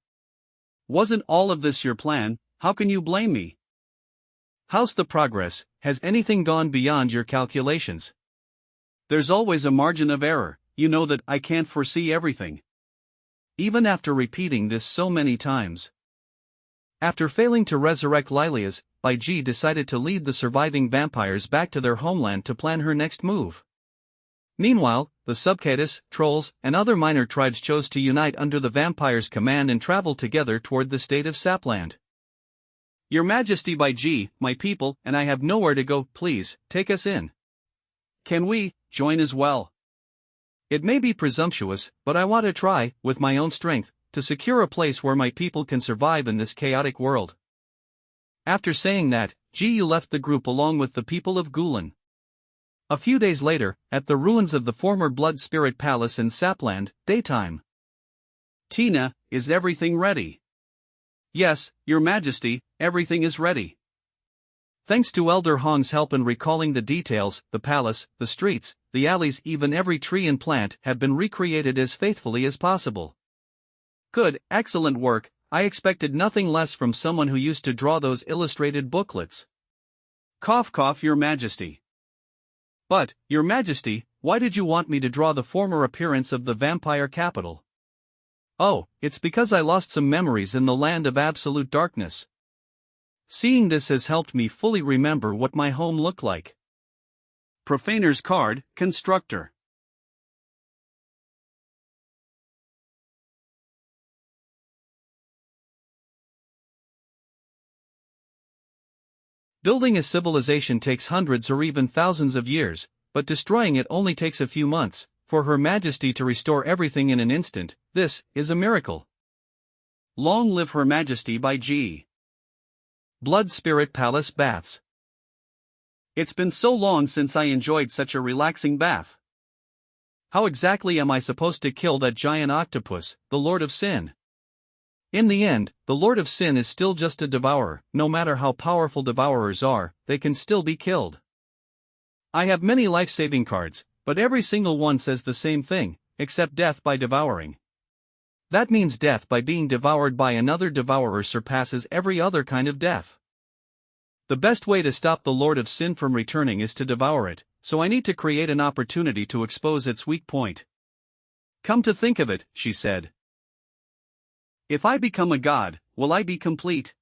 A: Wasn't all of this your plan? How can you blame me? How's the progress? Has anything gone beyond your calculations? There's always a margin of error. You know that I can't foresee everything. Even after repeating this so many times. After failing to resurrect Lilias, Bai Ji decided to lead the surviving vampires back to their homeland to plan her next move. Meanwhile, the Subcatus, trolls, and other minor tribes chose to unite under the vampires' command and travel together toward the state of Sapland. Your Majesty Bai Ji, my people and I have nowhere to go, please, take us in. Can we join as well? It may be presumptuous, but I want to try, with my own strength, to secure a place where my people can survive in this chaotic world. After saying that, Ji left the group along with the people of Gulen. A few days later, at the ruins of the former Blood Spirit Palace in Sapland, daytime. Tina, is everything ready? Yes, Your Majesty, everything is ready. Thanks to Elder Hong's help in recalling the details, the palace, the streets, the alleys, even every tree and plant have been recreated as faithfully as possible. Good, excellent work. I expected nothing less from someone who used to draw those illustrated booklets. Cough cough, Your Majesty. But, Your Majesty, why did you want me to draw the former appearance of the vampire capital? Oh, it's because I lost some memories in the land of absolute darkness. Seeing this has helped me fully remember what my home looked like. Profaner's Card, Constructor. Building a civilization takes hundreds or even thousands of years, but destroying it only takes a few months. For Her Majesty to restore everything in an instant, this is a miracle. Long live Her Majesty Bai Ji. Blood Spirit Palace Baths. It's been so long since I enjoyed such a relaxing bath. How exactly am I supposed to kill that giant octopus, the Lord of Sin? In the end, the Lord of Sin is still just a devourer. No matter how powerful devourers are, they can still be killed. I have many life-saving cards, but every single one says the same thing, except death by devouring. That means death by being devoured by another devourer surpasses every other kind of death. The best way to stop the Lord of Sin from returning is to devour it, so I need to create an opportunity to expose its weak point. Come to think of it, she said. If I become a god, will I be complete?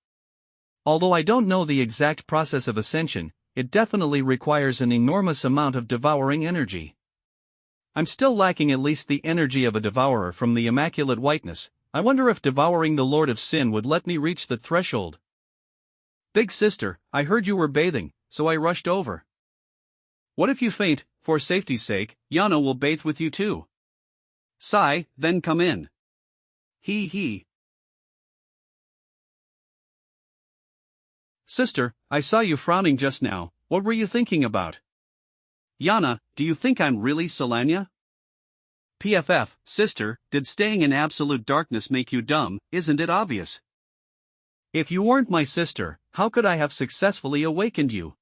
A: Although I don't know the exact process of ascension, it definitely requires an enormous amount of devouring energy. I'm still lacking at least the energy of a devourer from the Immaculate Whiteness. I wonder if devouring the Lord of Sin would let me reach the threshold. Big sister, I heard you were bathing, so I rushed over. What if you faint? For safety's sake, Yana will bathe with you too. Sigh, then come in. Hee hee. Sister, I saw you frowning just now. What were you thinking about? Yana, do you think I'm really Solania? PFF, sister, did staying in absolute darkness make you dumb? Isn't it obvious? If you weren't my sister, how could I have successfully awakened you?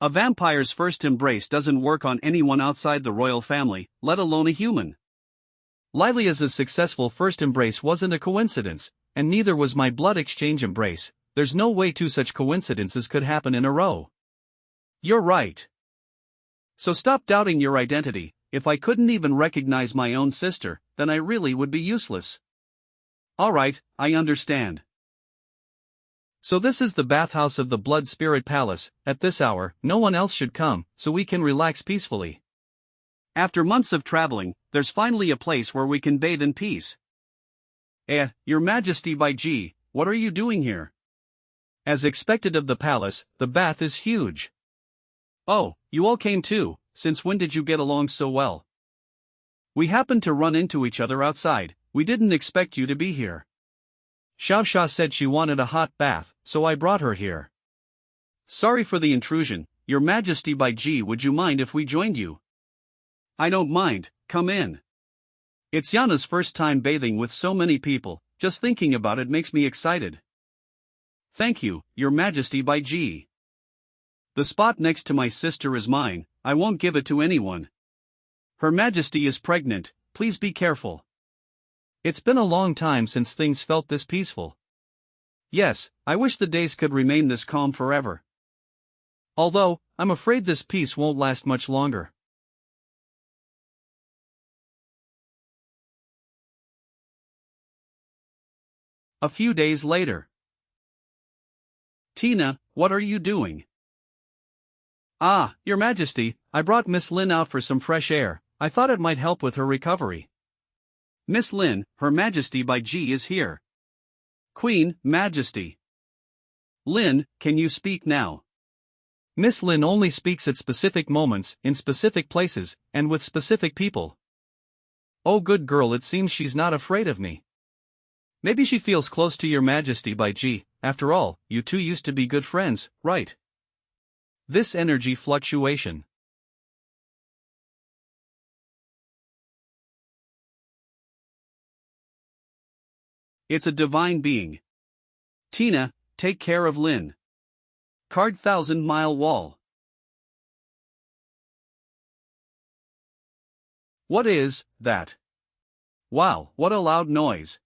A: A vampire's first embrace doesn't work on anyone outside the royal family, let alone a human. Lilia's successful first embrace wasn't a coincidence, and neither was my blood exchange embrace. There's no way two such coincidences could happen in a row. You're right. So stop doubting your identity. If I couldn't even recognize my own sister, then I really would be useless. Alright, I understand. So this is the bathhouse of the Blood Spirit Palace. At this hour, no one else should come, so we can relax peacefully. After months of traveling, there's finally a place where we can bathe in peace. Your Majesty Bai Ji, what are you doing here? As expected of the palace, the bath is huge. Oh, you all came too. Since when did you get along so well? We happened to run into each other outside. We didn't expect you to be here. Xianxia said she wanted a hot bath, so I brought her here. Sorry for the intrusion, Your Majesty by G, would you mind if we joined you? I don't mind, come in. It's Yana's first time bathing with so many people, just thinking about it makes me excited. Thank you, Your Majesty by G. The spot next to my sister is mine, I won't give it to anyone. Her Majesty is pregnant, please be careful. It's been a long time since things felt this peaceful. Yes, I wish the days could remain this calm forever. Although, I'm afraid this peace won't last much longer. A few days later. Tina, what are you doing? Ah, Your Majesty, I brought Miss Lin out for some fresh air, I thought it might help with her recovery. Miss Lin, Her Majesty by G is here. Queen, Majesty. Lin, can you speak now? Miss Lin only speaks at specific moments, in specific places, and with specific people. Oh good girl, it seems she's not afraid of me. Maybe she feels close to Your Majesty by G, after all, you two used to be good friends, right? This energy fluctuation. It's a divine being. Tina, take care of Lin. Card 1000-mile wall. What is that? Wow, what a loud noise.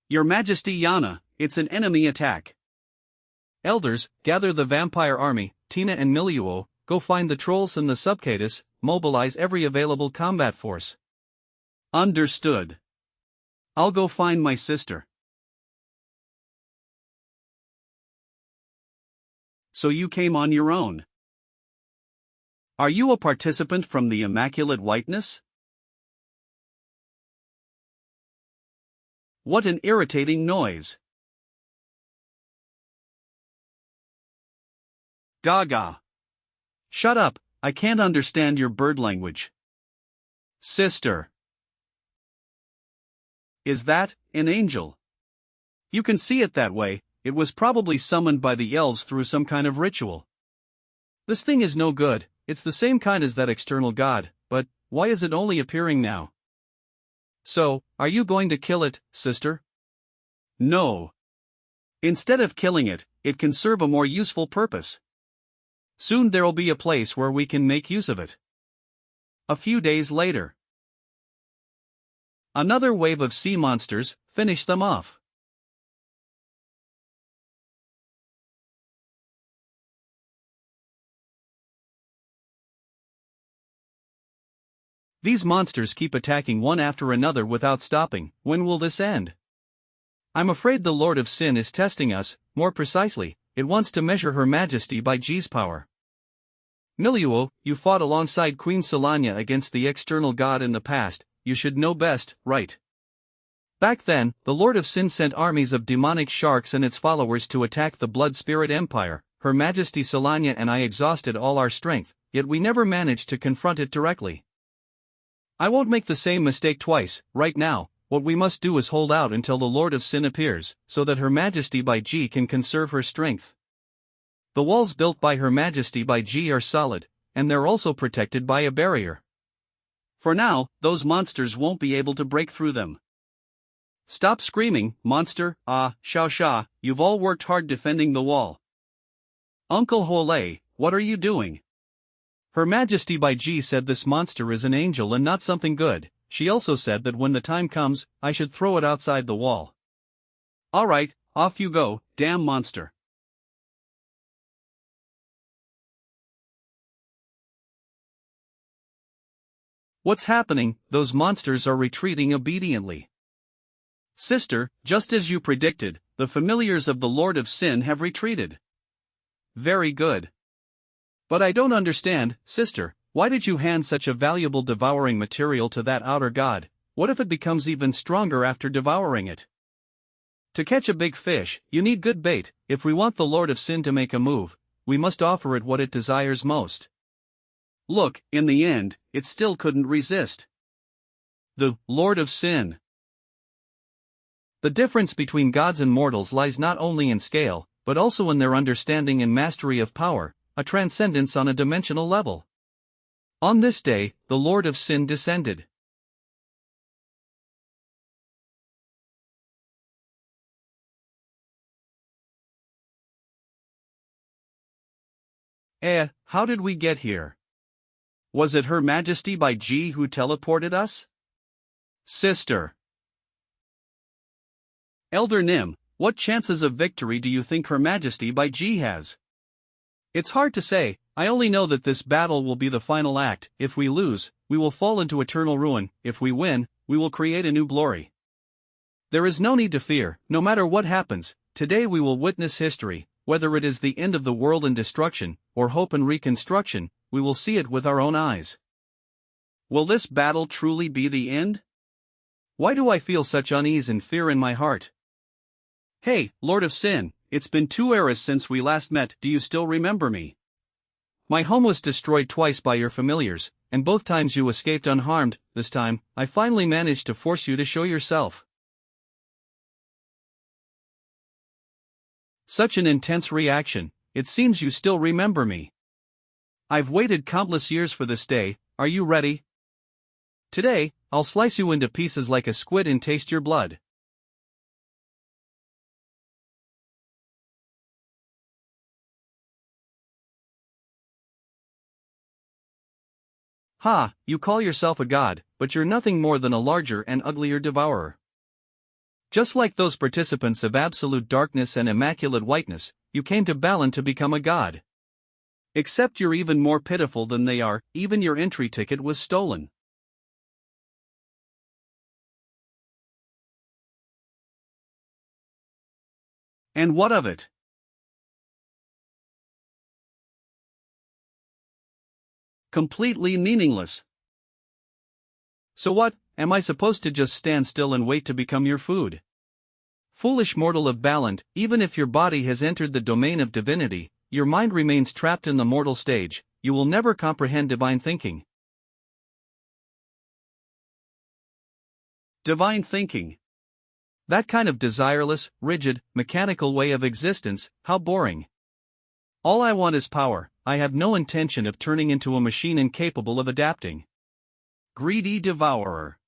A: Your Majesty Yana, it's an enemy attack. Elders, gather the vampire army, Tina and Miluo, go find the trolls and the subcatus, mobilize every available combat force. Understood. I'll go find my sister. So you came on your own. Are you a participant from the Immaculate Whiteness? What an irritating noise. Gaga. Shut up, I can't understand your bird language. Sister. Is that an angel? You can see it that way, it was probably summoned by the elves through some kind of ritual. This thing is no good, it's the same kind as that external god, but why is it only appearing now? So, are you going to kill it, sister? No. Instead of killing it, it can serve a more useful purpose. Soon there'll be a place where we can make use of it. A few days later. Another wave of sea monsters, finish them off. These monsters keep attacking one after another without stopping, when will this end? I'm afraid the Lord of Sin is testing us, more precisely, it wants to measure Her Majesty by G's power. Miluo, you fought alongside Queen Solania against the external god in the past, you should know best, right? Back then, the Lord of Sin sent armies of demonic sharks and its followers to attack the Blood Spirit Empire. Her Majesty Solania and I exhausted all our strength, yet we never managed to confront it directly. I won't make the same mistake twice. Right now, what we must do is hold out until the Lord of Sin appears, so that Her Majesty by G can conserve her strength. The walls built by Her Majesty by G are solid, and they're also protected by a barrier. For now, those monsters won't be able to break through them. Stop screaming, monster, xiaxia, you've all worked hard defending the wall. Uncle Hole, what are you doing? Her Majesty by G said this monster is an angel and not something good. She also said that when the time comes, I should throw it outside the wall. Alright, off you go, damn monster. What's happening? Those monsters are retreating obediently. Sister, just as you predicted, the familiars of the Lord of Sin have retreated. Very good. But I don't understand, sister, why did you hand such a valuable devouring material to that outer god? What if it becomes even stronger after devouring it? To catch a big fish, you need good bait. If we want the Lord of Sin to make a move, we must offer it what it desires most. Look, in the end, it still couldn't resist. The Lord of Sin. The difference between gods and mortals lies not only in scale, but also in their understanding and mastery of power. a transcendence on a dimensional level. On this day, the Lord of Sin descended. How did we get here? Was it Her Majesty by G who teleported us? Sister. Elder Nim, what chances of victory do you think Her Majesty by G has? It's hard to say. I only know that this battle will be the final act. If we lose, we will fall into eternal ruin. If we win, we will create a new glory. There is no need to fear. No matter what happens, today we will witness history. Whether it is the end of the world and destruction, or hope and reconstruction, we will see it with our own eyes. Will this battle truly be the end? Why do I feel such unease and fear in my heart? Hey, Lord of Sin, it's been 2 eras since we last met. Do you still remember me? My home was destroyed twice by your familiars, and both times you escaped unharmed. This time, I finally managed to force you to show yourself. Such an intense reaction. It seems you still remember me. I've waited countless years for this day. Are you ready? Today, I'll slice you into pieces like a squid and taste your blood. Ha, you call yourself a god, but you're nothing more than a larger and uglier devourer. Just like those participants of absolute darkness and immaculate whiteness, you came to Balan to become a god. Except you're even more pitiful than they are. Even your entry ticket was stolen. And what of it? Completely meaningless. So what, am I supposed to just stand still and wait to become your food? Foolish mortal of Balan, even if your body has entered the domain of divinity, your mind remains trapped in the mortal stage. You will never comprehend divine thinking. Divine thinking. That kind of desireless, rigid, mechanical way of existence, how boring. All I want is power. I have no intention of turning into a machine incapable of adapting. Greedy devourer.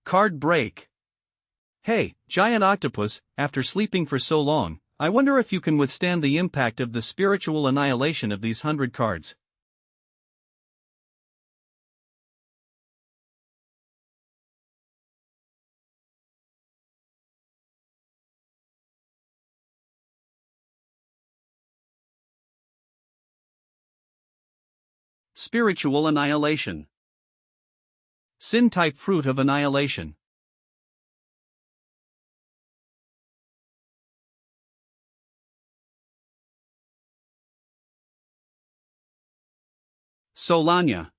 A: Card break. Hey, giant octopus, after sleeping for so long, I wonder if you can withstand the impact of the spiritual annihilation of these 100 cards. Spiritual annihilation. Sin-type fruit of annihilation. Solanya.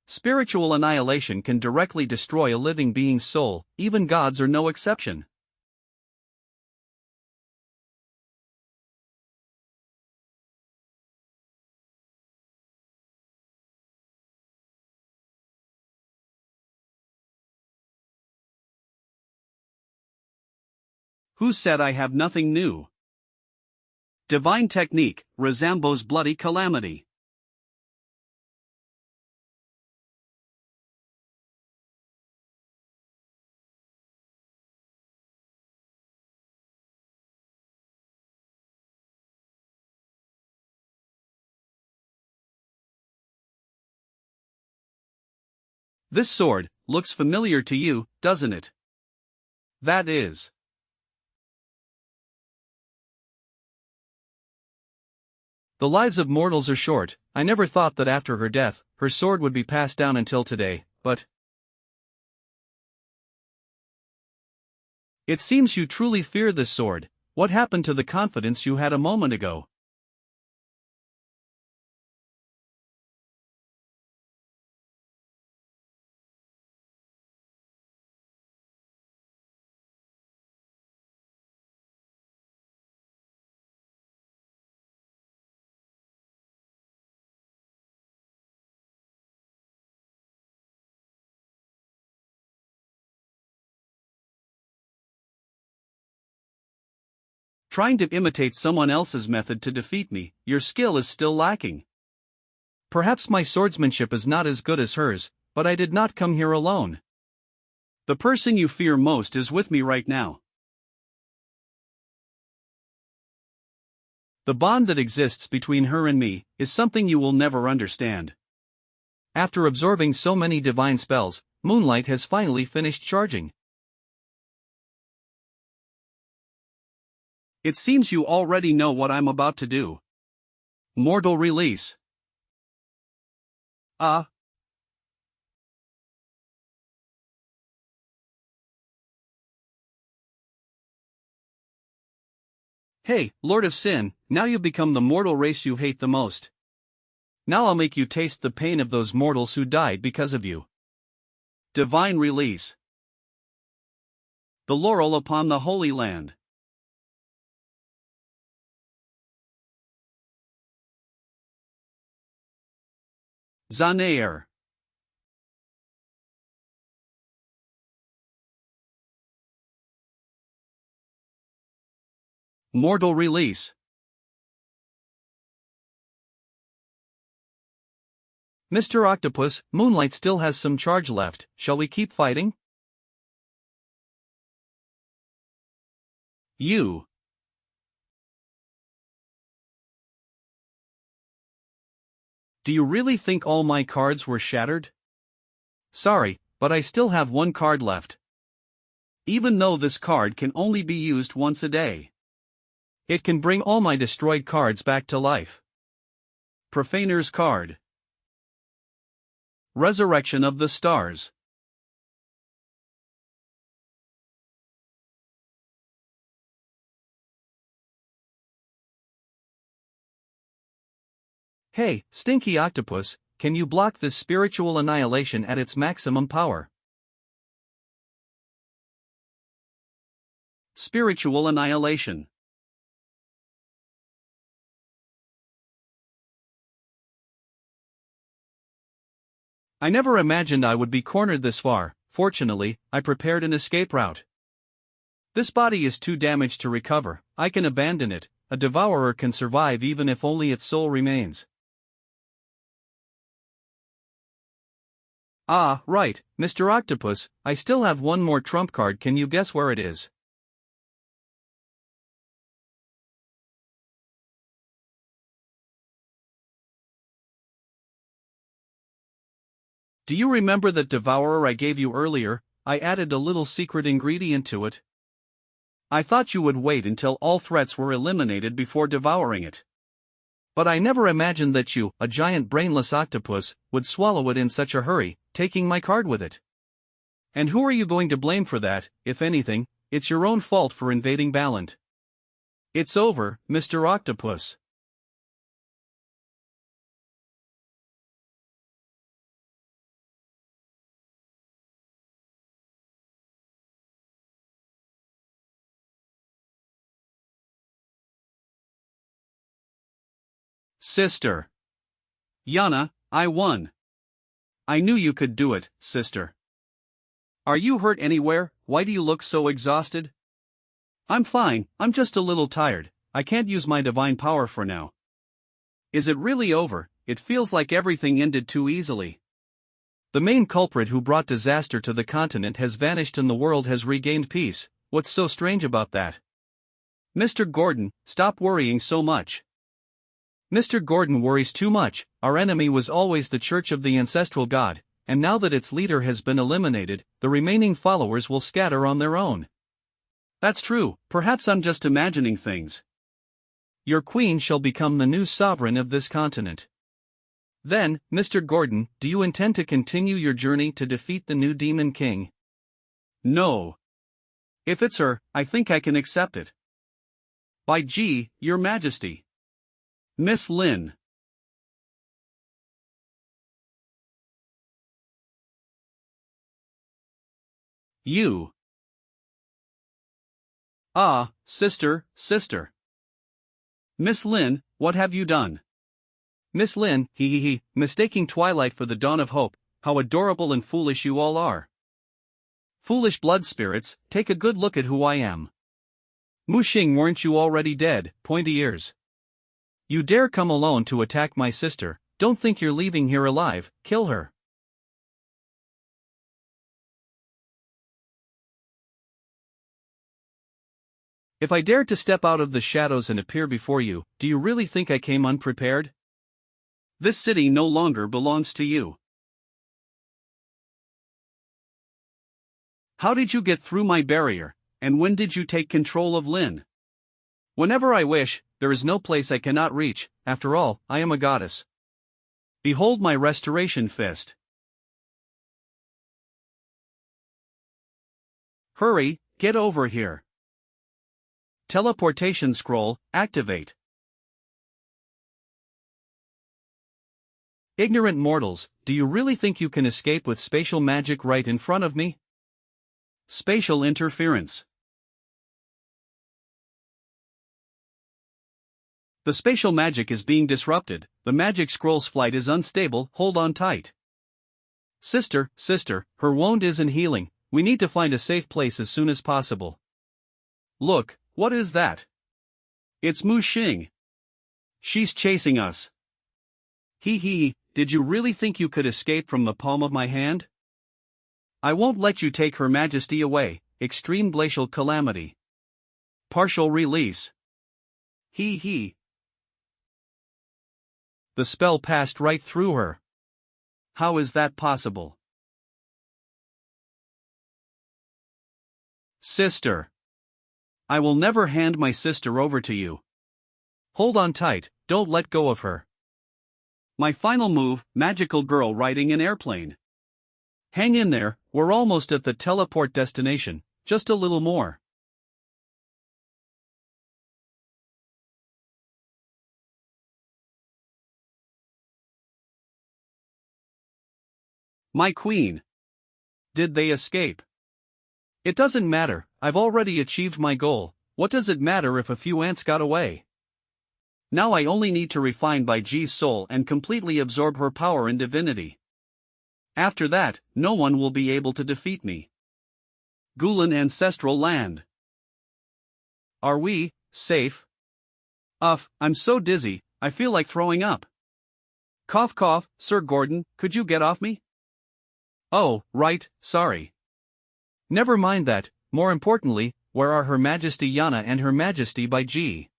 A: Spiritual annihilation can directly destroy a living being's soul, even gods are no exception. Who said I have nothing new? Divine technique, Razambo's bloody calamity. This sword looks familiar to you, doesn't it? That is. The lives of mortals are short. I never thought that after her death, her sword would be passed down until today, but it seems you truly fear this sword. What happened to the confidence you had a moment ago? Trying to imitate someone else's method to defeat me, your skill is still lacking. Perhaps my swordsmanship is not as good as hers, but I did not come here alone. The person you fear most is with me right now. The bond that exists between her and me is something you will never understand. After absorbing so many divine spells, Moonlight has finally finished charging. It seems you already know what I'm about to do. Mortal release. Hey, Lord of Sin, now you've become the mortal race you hate the most. Now I'll make you taste the pain of those mortals who died because of you. Divine release. The laurel upon the Holy Land. Zanair. Mortal release. Mr. Octopus, Moonlight still has some charge left. Shall we keep fighting? You. Do you really think all my cards were shattered? Sorry, but I still have one card left. Even though this card can only be used once a day. It can bring all my destroyed cards back to life. Profaner's card. Resurrection of the Stars. Hey, Stinky Octopus, can you block this spiritual annihilation at its maximum power? Spiritual annihilation. I never imagined I would be cornered this far. Fortunately, I prepared an escape route. This body is too damaged to recover. I can abandon it. A devourer can survive even if only its soul remains. Ah, right, Mr. Octopus, I still have one more trump card. Can you guess where it is? Do you remember that devourer I gave you earlier? I added a little secret ingredient to it. I thought you would wait until all threats were eliminated before devouring it. But I never imagined that you, a giant brainless octopus, would swallow it in such a hurry, taking my card with it. And who are you going to blame for that? If anything, it's your own fault for invading Ballant. It's over, Mr. Octopus. Sister. Yana, I won. I knew you could do it, sister. Are you hurt anywhere? Why do you look so exhausted? I'm fine, I'm just a little tired. I can't use my divine power for now. Is it really over? It feels like everything ended too easily. The main culprit who brought disaster to the continent has vanished and the world has regained peace. What's so strange about that? Mr. Gordon, stop worrying so much. Mr. Gordon worries too much. Our enemy was always the Church of the Ancestral God, and now that its leader has been eliminated, the remaining followers will scatter on their own. That's true, perhaps I'm just imagining things. Your queen shall become the new sovereign of this continent. Then, Mr. Gordon, do you intend to continue your journey to defeat the new Demon King? No. If it's her, I think I can accept it. By G, Your Majesty. Miss Lin. You. Ah, sister, sister. Miss Lin, what have you done? Miss Lin, mistaking twilight for the dawn of hope, how adorable and foolish you all are. Foolish blood spirits, take a good look at who I am. Muxing, weren't you already dead, pointy ears? You dare come alone to attack my sister, don't think you're leaving here alive, kill her. If I dared to step out of the shadows and appear before you, do you really think I came unprepared? This city no longer belongs to you. How did you get through my barrier, and when did you take control of Lin? Whenever I wish, there is no place I cannot reach, after all, I am a goddess. Behold my restoration fist. Hurry, get over here. Teleportation scroll, activate. Ignorant mortals, do you really think you can escape with spatial magic right in front of me? Spatial interference. The spatial magic is being disrupted, the magic scroll's flight is unstable, hold on tight. Sister, her wound isn't healing, we need to find a safe place as soon as possible. Look, what is that? It's Muxing. She's chasing us. Hee, did you really think you could escape from the palm of my hand? I won't let you take Her Majesty away, extreme glacial calamity. Partial release. Hee. The spell passed right through her. How is that possible? Sister. I will never hand my sister over to you. Hold on tight, don't let go of her. My final move, magical girl riding an airplane. Hang in there, we're almost at the teleport destination, just a little more. My queen. Did they escape? It doesn't matter, I've already achieved my goal, what does it matter if a few ants got away? Now I only need to refine Bai Ji's soul and completely absorb her power and divinity. After that, no one will be able to defeat me. Gulan Ancestral Land. Are we safe? I'm so dizzy, I feel like throwing up. Cough, Sir Gordon, could you get off me? Oh, right, sorry. Never mind that, more importantly, where are Her Majesty Yana and Her Majesty Bai Ji?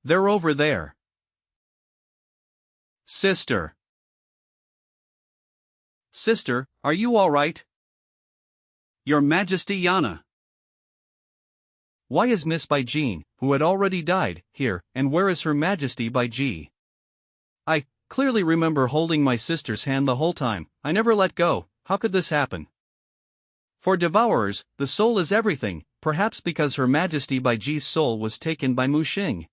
A: They're over there. Sister, are you alright? Your Majesty Yana. Why is Miss Bai Jin, who had already died, here, and where is Her Majesty Bai Ji? I clearly remember holding my sister's hand the whole time, I never let go, how could this happen? For devourers, the soul is everything, perhaps because Her Majesty Bai Ji's soul was taken by Muxing.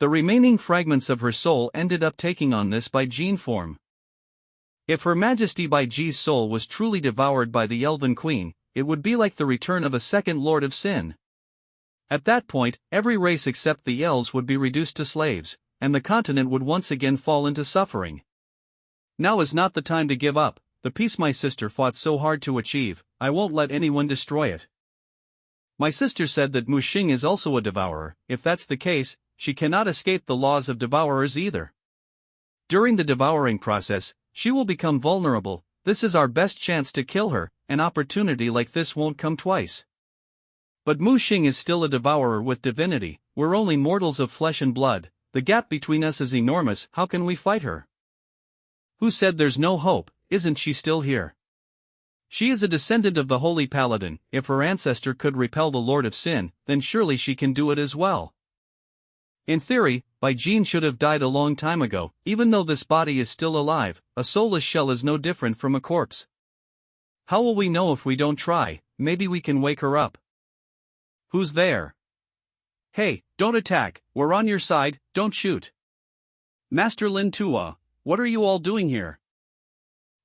A: The remaining fragments of her soul ended up taking on this Bai Jin form. If Her Majesty Bai Ji's soul was truly devoured by the Elven Queen, it would be like the return of a second Lord of Sin. At that point, every race except the elves would be reduced to slaves, and the continent would once again fall into suffering. Now is not the time to give up, the peace my sister fought so hard to achieve, I won't let anyone destroy it. My sister said that Muxing is also a devourer, if that's the case, she cannot escape the laws of devourers either. During the devouring process, she will become vulnerable, this is our best chance to kill her, an opportunity like this won't come twice. But Muxing is still a devourer with divinity, we're only mortals of flesh and blood, the gap between us is enormous, how can we fight her? Who said there's no hope, isn't she still here? She is a descendant of the Holy Paladin, if her ancestor could repel the Lord of Sin, then surely she can do it as well. In theory, Bai Jin should have died a long time ago, even though this body is still alive, a soulless shell is no different from a corpse. How will we know if we don't try? Maybe we can wake her up. Who's there? Hey, don't attack, we're on your side, don't shoot. Master Lin Tua, what are you all doing here?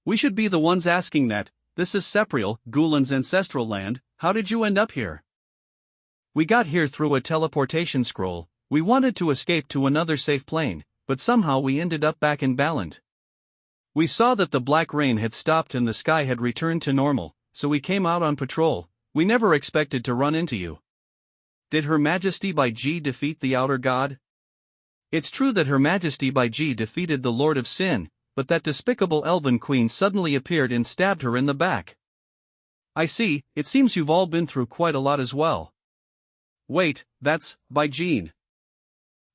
A: We should be the ones asking that, this is Sepriel, Gulan's ancestral land, how did you end up here? We got here through a teleportation scroll, we wanted to escape to another safe plane, but somehow we ended up back in Balant. We saw that the black rain had stopped and the sky had returned to normal, so we came out on patrol, we never expected to run into you. Did Her Majesty Bai Ji defeat the outer god? It's true that Her Majesty Bai Ji defeated the Lord of Sin, but that despicable elven queen suddenly appeared and stabbed her in the back. I see, it seems you've all been through quite a lot as well. Wait, that's Bai Jin.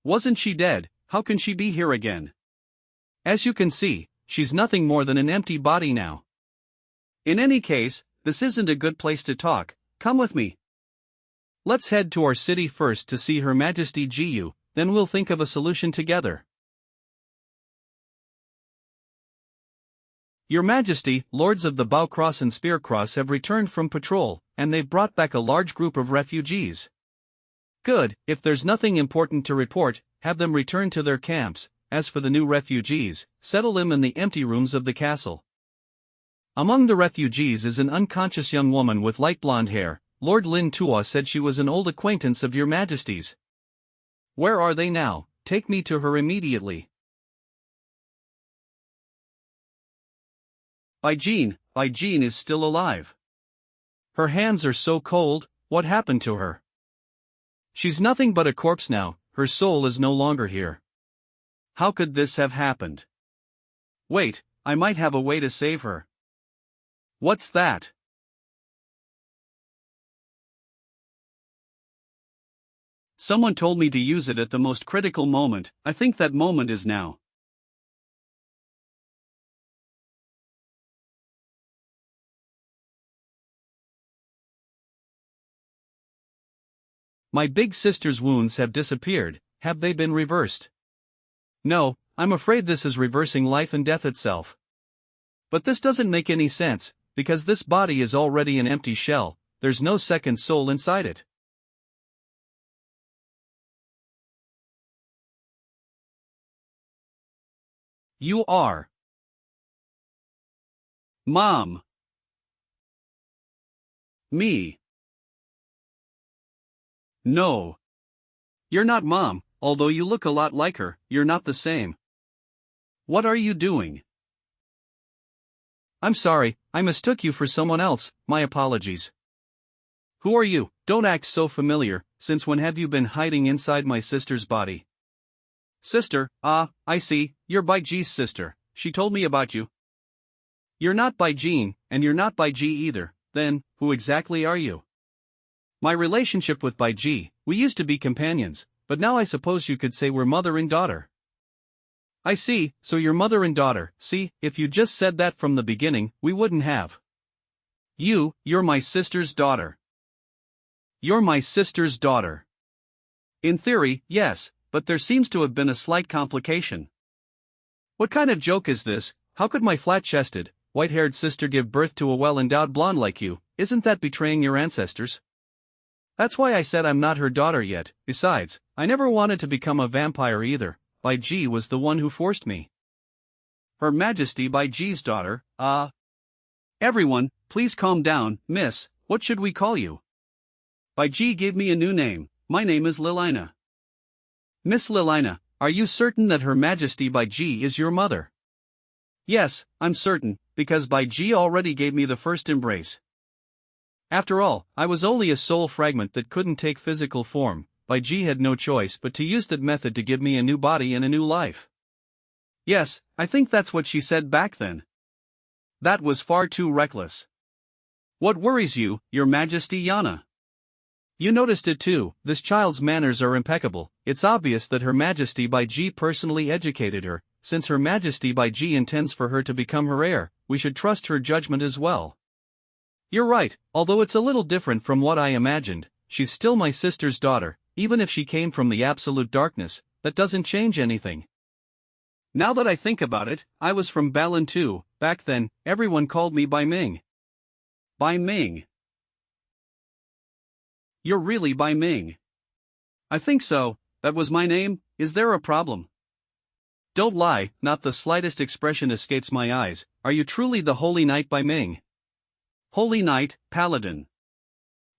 A: Wasn't she dead? How can she be here again? As you can see, she's nothing more than an empty body now. In any case, this isn't a good place to talk. Come with me. Let's head to our city first to see Her Majesty Jiyu, then we'll think of a solution together. Your Majesty, Lords of the Bow Cross and Spear Cross have returned from patrol, and they've brought back a large group of refugees. Good, if there's nothing important to report, have them return to their camps. As for the new refugees, settle them in the empty rooms of the castle. Among the refugees is an unconscious young woman with light blonde hair. Lord Lin Tua said she was an old acquaintance of Your Majesty's. Where are they now? Take me to her immediately. Bai Jin is still alive. Her hands are so cold, what happened to her? She's nothing but a corpse now, her soul is no longer here. How could this have happened? Wait, I might have a way to save her. What's that? Someone told me to use it at the most critical moment. I think that moment is now. My big sister's wounds have disappeared. Have they been reversed? No, I'm afraid this is reversing life and death itself. But this doesn't make any sense, because this body is already an empty shell. There's no second soul inside it. You are. Mom. Me. No. You're not Mom, although you look a lot like her, you're not the same. What are you doing? I'm sorry, I mistook you for someone else, my apologies. Who are you? Don't act so familiar, since when have you been hiding inside my sister's body? Sister, I see, you're Bai Ji's sister, she told me about you. You're not Bai Jin, and you're not Bai Ji either, then, who exactly are you? My relationship with Bai Ji, we used to be companions, but now I suppose you could say we're mother and daughter. I see, so you're mother and daughter. See, if you just said that from the beginning, we wouldn't have. You're my sister's daughter. You're my sister's daughter. In theory, yes, but there seems to have been a slight complication. What kind of joke is this? How could my flat-chested, white-haired sister give birth to a well-endowed blonde like you? Isn't that betraying your ancestors? That's why I said I'm not her daughter yet. Besides, I never wanted to become a vampire either. Bai Ji was the one who forced me. Her Majesty Bai Ji's daughter, Everyone, please calm down, miss, what should we call you? Bai Ji gave me a new name. My name is Lilina. Miss Lilina, are you certain that Her Majesty Bai Ji is your mother? Yes, I'm certain, because Bai Ji already gave me the first embrace. After all, I was only a soul fragment that couldn't take physical form. Bai Ji had no choice but to use that method to give me a new body and a new life. Yes, I think that's what she said back then. That was far too reckless. What worries you, Your Majesty Yana? You noticed it too, this child's manners are impeccable. It's obvious that Her Majesty Bai Ji personally educated her. Since Her Majesty Bai Ji intends for her to become her heir, we should trust her judgment as well. You're right, although it's a little different from what I imagined. She's still my sister's daughter, even if she came from the absolute darkness. That doesn't change anything. Now that I think about it, I was from Balan too. Back then, everyone called me Bai Ming. Bai Ming. You're really Bai Ming. I think so, that was my name. Is there a problem? Don't lie, not the slightest expression escapes my eyes. Are you truly the Holy Knight Bai Ming? Holy Knight, Paladin.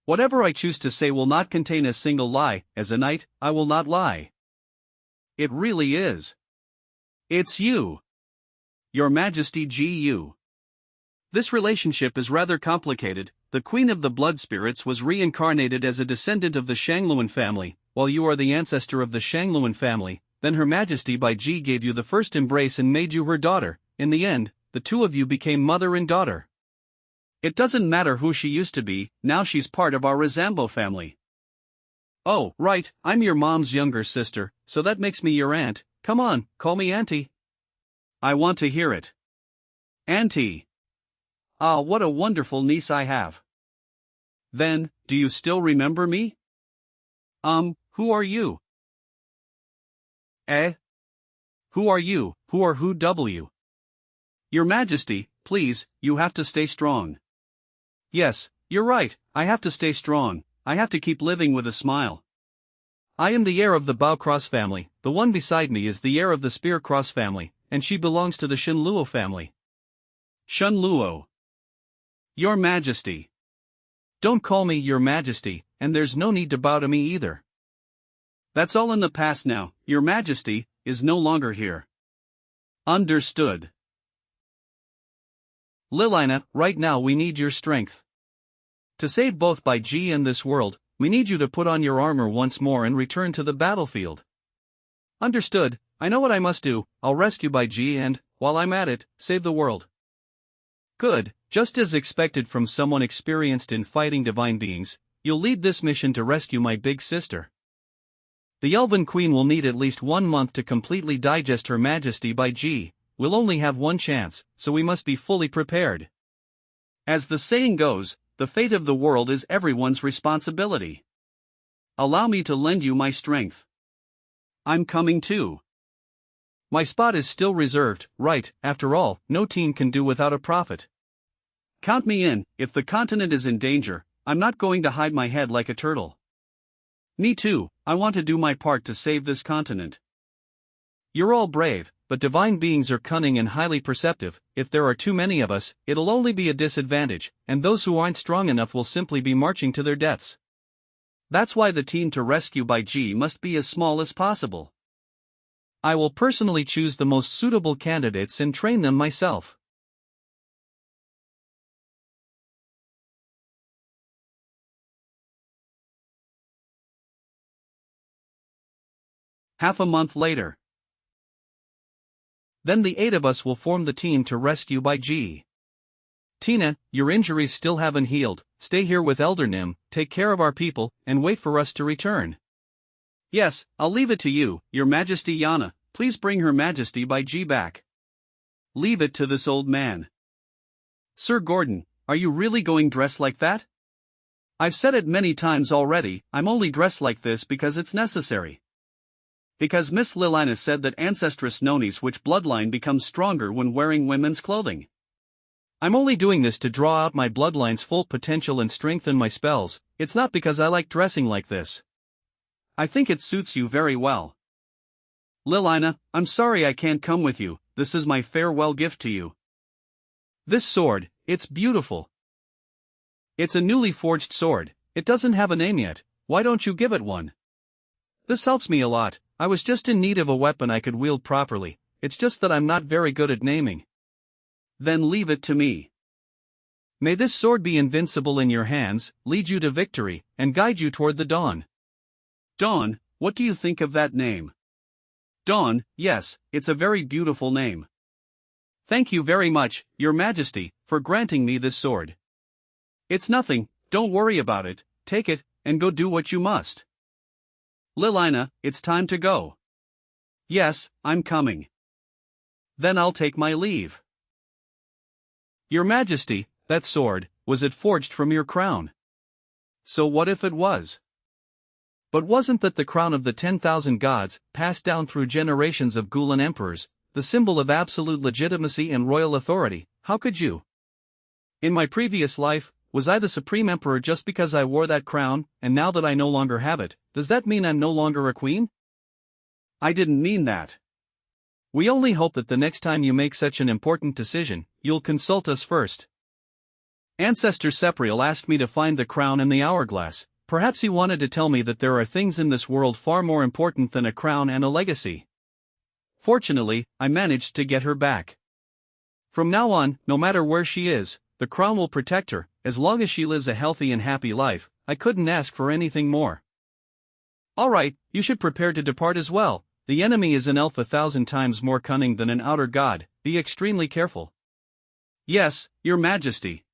A: Whatever I choose to say will not contain a single lie. As a knight, I will not lie. It really is. It's you. Your Majesty Gu. This relationship is rather complicated, the Queen of the Blood Spirits was reincarnated as a descendant of the Shangluan family, while you are the ancestor of the Shangluan family. Then Her Majesty by Ji gave you the first embrace and made you her daughter. In the end, the two of you became mother and daughter. It doesn't matter who she used to be, now she's part of our Rizambo family. Oh, right, I'm your mom's younger sister, so that makes me your aunt. Come on, call me auntie. I want to hear it. Auntie. Ah, what a wonderful niece I have. Then, do you still remember me? Who are you? Eh? Who are you, who or who W? Your Majesty, please, you have to stay strong. Yes, you're right, I have to stay strong, I have to keep living with a smile. I am the heir of the Bao-Cross family, the one beside me is the heir of the Spear-Cross family, and she belongs to the Shenluo family. Shenluo. Your Majesty. Don't call me Your Majesty, and there's no need to bow to me either. That's all in the past now, Your Majesty is no longer here. Understood. Lilina, right now we need your strength. To save both Bai Ji and this world, we need you to put on your armor once more and return to the battlefield. Understood, I know what I must do, I'll rescue Bai Ji and, while I'm at it, save the world. Good, just as expected from someone experienced in fighting divine beings, you'll lead this mission to rescue my big sister. The Elven Queen will need at least 1 month to completely digest Her Majesty Bai Ji. We'll only have one chance, so we must be fully prepared. As the saying goes, the fate of the world is everyone's responsibility. Allow me to lend you my strength. I'm coming too. My spot is still reserved, right, after all, no team can do without a prophet. Count me in, if the continent is in danger, I'm not going to hide my head like a turtle. Me too, I want to do my part to save this continent. You're all brave, but divine beings are cunning and highly perceptive. If there are too many of us, it'll only be a disadvantage, and those who aren't strong enough will simply be marching to their deaths. That's why the team to rescue Bai Ji must be as small as possible. I will personally choose the most suitable candidates and train them myself. Half a month later. Then the 8 of us will form the team to rescue Bai Ji. Tina, your injuries still haven't healed, stay here with Elder Nim, take care of our people, and wait for us to return. Yes, I'll leave it to you, Your Majesty Yana, please bring Her Majesty Bai Ji back. Leave it to this old man. Sir Gordon, are you really going dressed like that? I've said it many times already, I'm only dressed like this because it's necessary. Because Miss Lilina said that Ancestress Noni's witch bloodline becomes stronger when wearing women's clothing. I'm only doing this to draw out my bloodline's full potential and strengthen my spells, it's not because I like dressing like this. I think it suits you very well. Lilina, I'm sorry I can't come with you, this is my farewell gift to you. This sword, it's beautiful. It's a newly forged sword, it doesn't have a name yet, why don't you give it one? This helps me a lot. I was just in need of a weapon I could wield properly, it's just that I'm not very good at naming. Then leave it to me. May this sword be invincible in your hands, lead you to victory, and guide you toward the dawn. Dawn, what do you think of that name? Dawn, yes, it's a very beautiful name. Thank you very much, Your Majesty, for granting me this sword. It's nothing, don't worry about it, take it, and go do what you must. Lilina, it's time to go. Yes, I'm coming. Then I'll take my leave. Your Majesty, that sword, was it forged from your crown? So what if it was? But wasn't that the crown of the 10,000 gods, passed down through generations of Gulan emperors, the symbol of absolute legitimacy and royal authority? How could you? In my previous life, was I the supreme emperor just because I wore that crown, and now that I no longer have it, does that mean I'm no longer a queen? I didn't mean that. We only hope that the next time you make such an important decision, you'll consult us first. Ancestor Sepriel asked me to find the crown and the hourglass, perhaps he wanted to tell me that there are things in this world far more important than a crown and a legacy. Fortunately, I managed to get her back. From now on, no matter where she is, the crown will protect her, as long as she lives a healthy and happy life. I couldn't ask for anything more. Alright, you should prepare to depart as well. The enemy is an elf 1,000 times more cunning than an outer god. Be extremely careful. Yes, your majesty.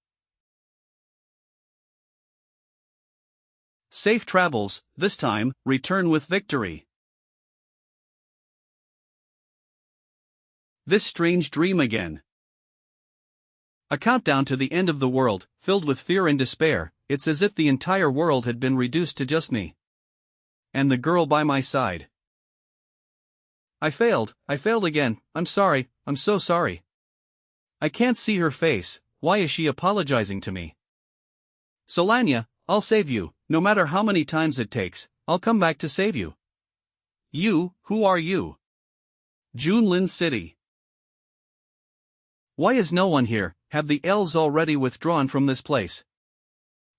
A: Safe travels, this time, return with victory. This strange dream again. A countdown to the end of the world, filled with fear and despair. It's as if the entire world had been reduced to just me. And the girl by my side. I failed again. I'm sorry, I'm so sorry. I can't see her face. Why is she apologizing to me? Solania, I'll save you, no matter how many times it takes. I'll come back to save you. You, who are you? Junlin City. Why is no one here? Have the elves already withdrawn from this place?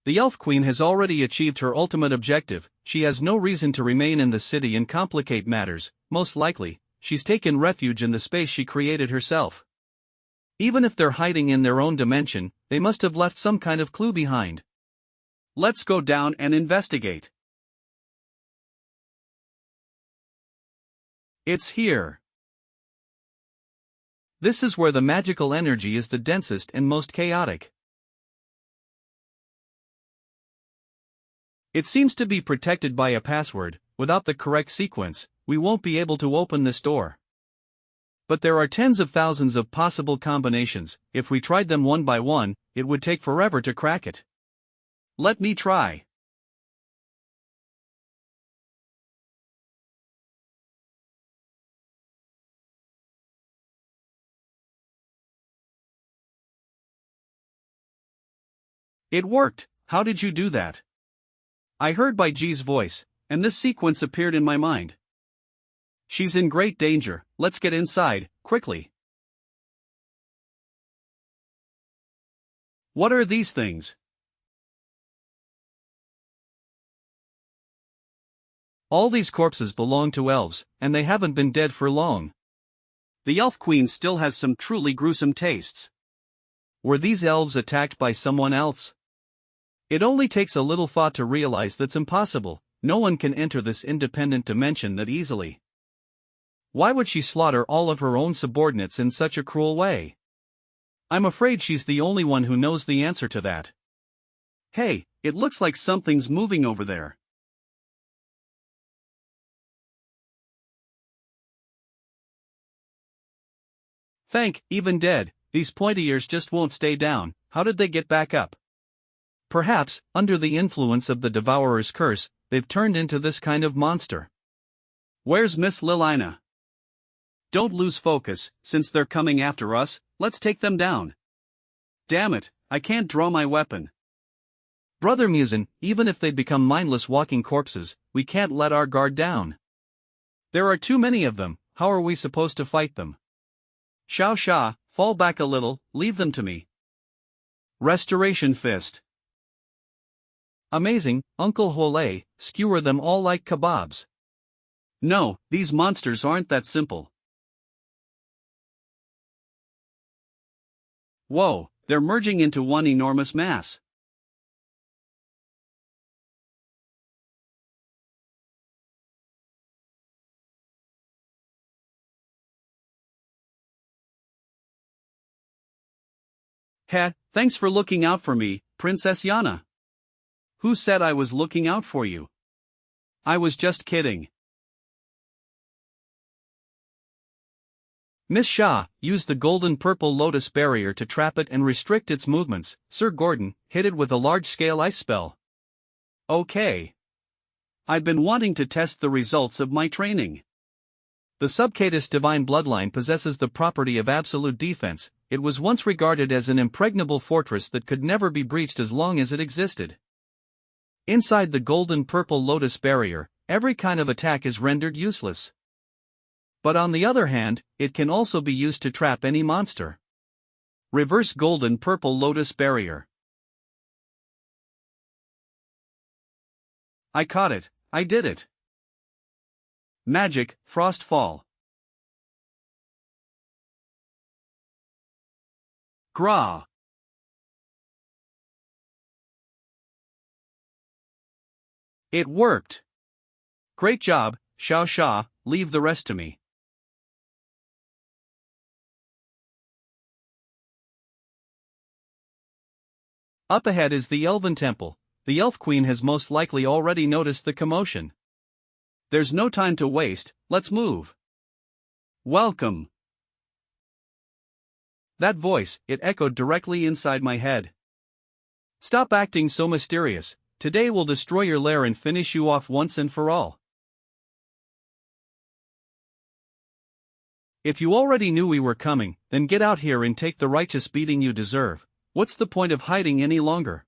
A: The Elf Queen has already achieved her ultimate objective. She has no reason to remain in the city and complicate matters. Most likely, she's taken refuge in the space she created herself. Even if they're hiding in their own dimension, they must have left some kind of clue behind. Let's go down and investigate. It's here. This is where the magical energy is the densest and most chaotic. It seems to be protected by a password. Without the correct sequence, we won't be able to open this door. But there are tens of thousands of possible combinations. If we tried them one by one, it would take forever to crack it. Let me try. It worked. How did you do that? I heard Bai Ji's voice, and this sequence appeared in my mind. She's in great danger. Let's get inside, quickly. What are these things? All these corpses belong to elves, and they haven't been dead for long. The Elf Queen still has some truly gruesome tastes. Were these elves attacked by someone else? It only takes a little thought to realize that's impossible. No one can enter this independent dimension that easily. Why would she slaughter all of her own subordinates in such a cruel way? I'm afraid she's the only one who knows the answer to that. Hey, it looks like something's moving over there. Even dead, these pointy ears just won't stay down. How did they get back up? Perhaps, under the influence of the Devourer's curse, they've turned into this kind of monster. Where's Miss Lilina? Don't lose focus. Since they're coming after us, let's take them down. Damn it, I can't draw my weapon. Brother Musin, even if they become mindless walking corpses, we can't let our guard down. There are too many of them. How are we supposed to fight them? Xianxia, fall back a little, leave them to me. Restoration Fist. Amazing, Uncle Hole, skewer them all like kebabs. No, these monsters aren't that simple. Whoa, they're merging into one enormous mass. Thanks for looking out for me, Princess Yana. Who said I was looking out for you? I was just kidding. Miss Xia, use the golden purple lotus barrier to trap it and restrict its movements. Sir Gordon, hit it with a large-scale ice spell. Okay. I've been wanting to test the results of my training. The Subcatus divine bloodline possesses the property of absolute defense. It was once regarded as an impregnable fortress that could never be breached as long as it existed. Inside the golden purple lotus barrier, every kind of attack is rendered useless. But on the other hand, it can also be used to trap any monster. Reverse golden purple lotus barrier. I caught it, I did it. Magic, frost fall. Gra. It worked! Great job, xianxia, leave the rest to me. Up ahead is the Elven Temple. The Elf Queen has most likely already noticed the commotion. There's no time to waste, let's move. Welcome! That voice, it echoed directly inside my head. Stop acting so mysterious, today we'll destroy your lair and finish you off once and for all. If you already knew we were coming, then get out here and take the righteous beating you deserve. What's the point of hiding any longer?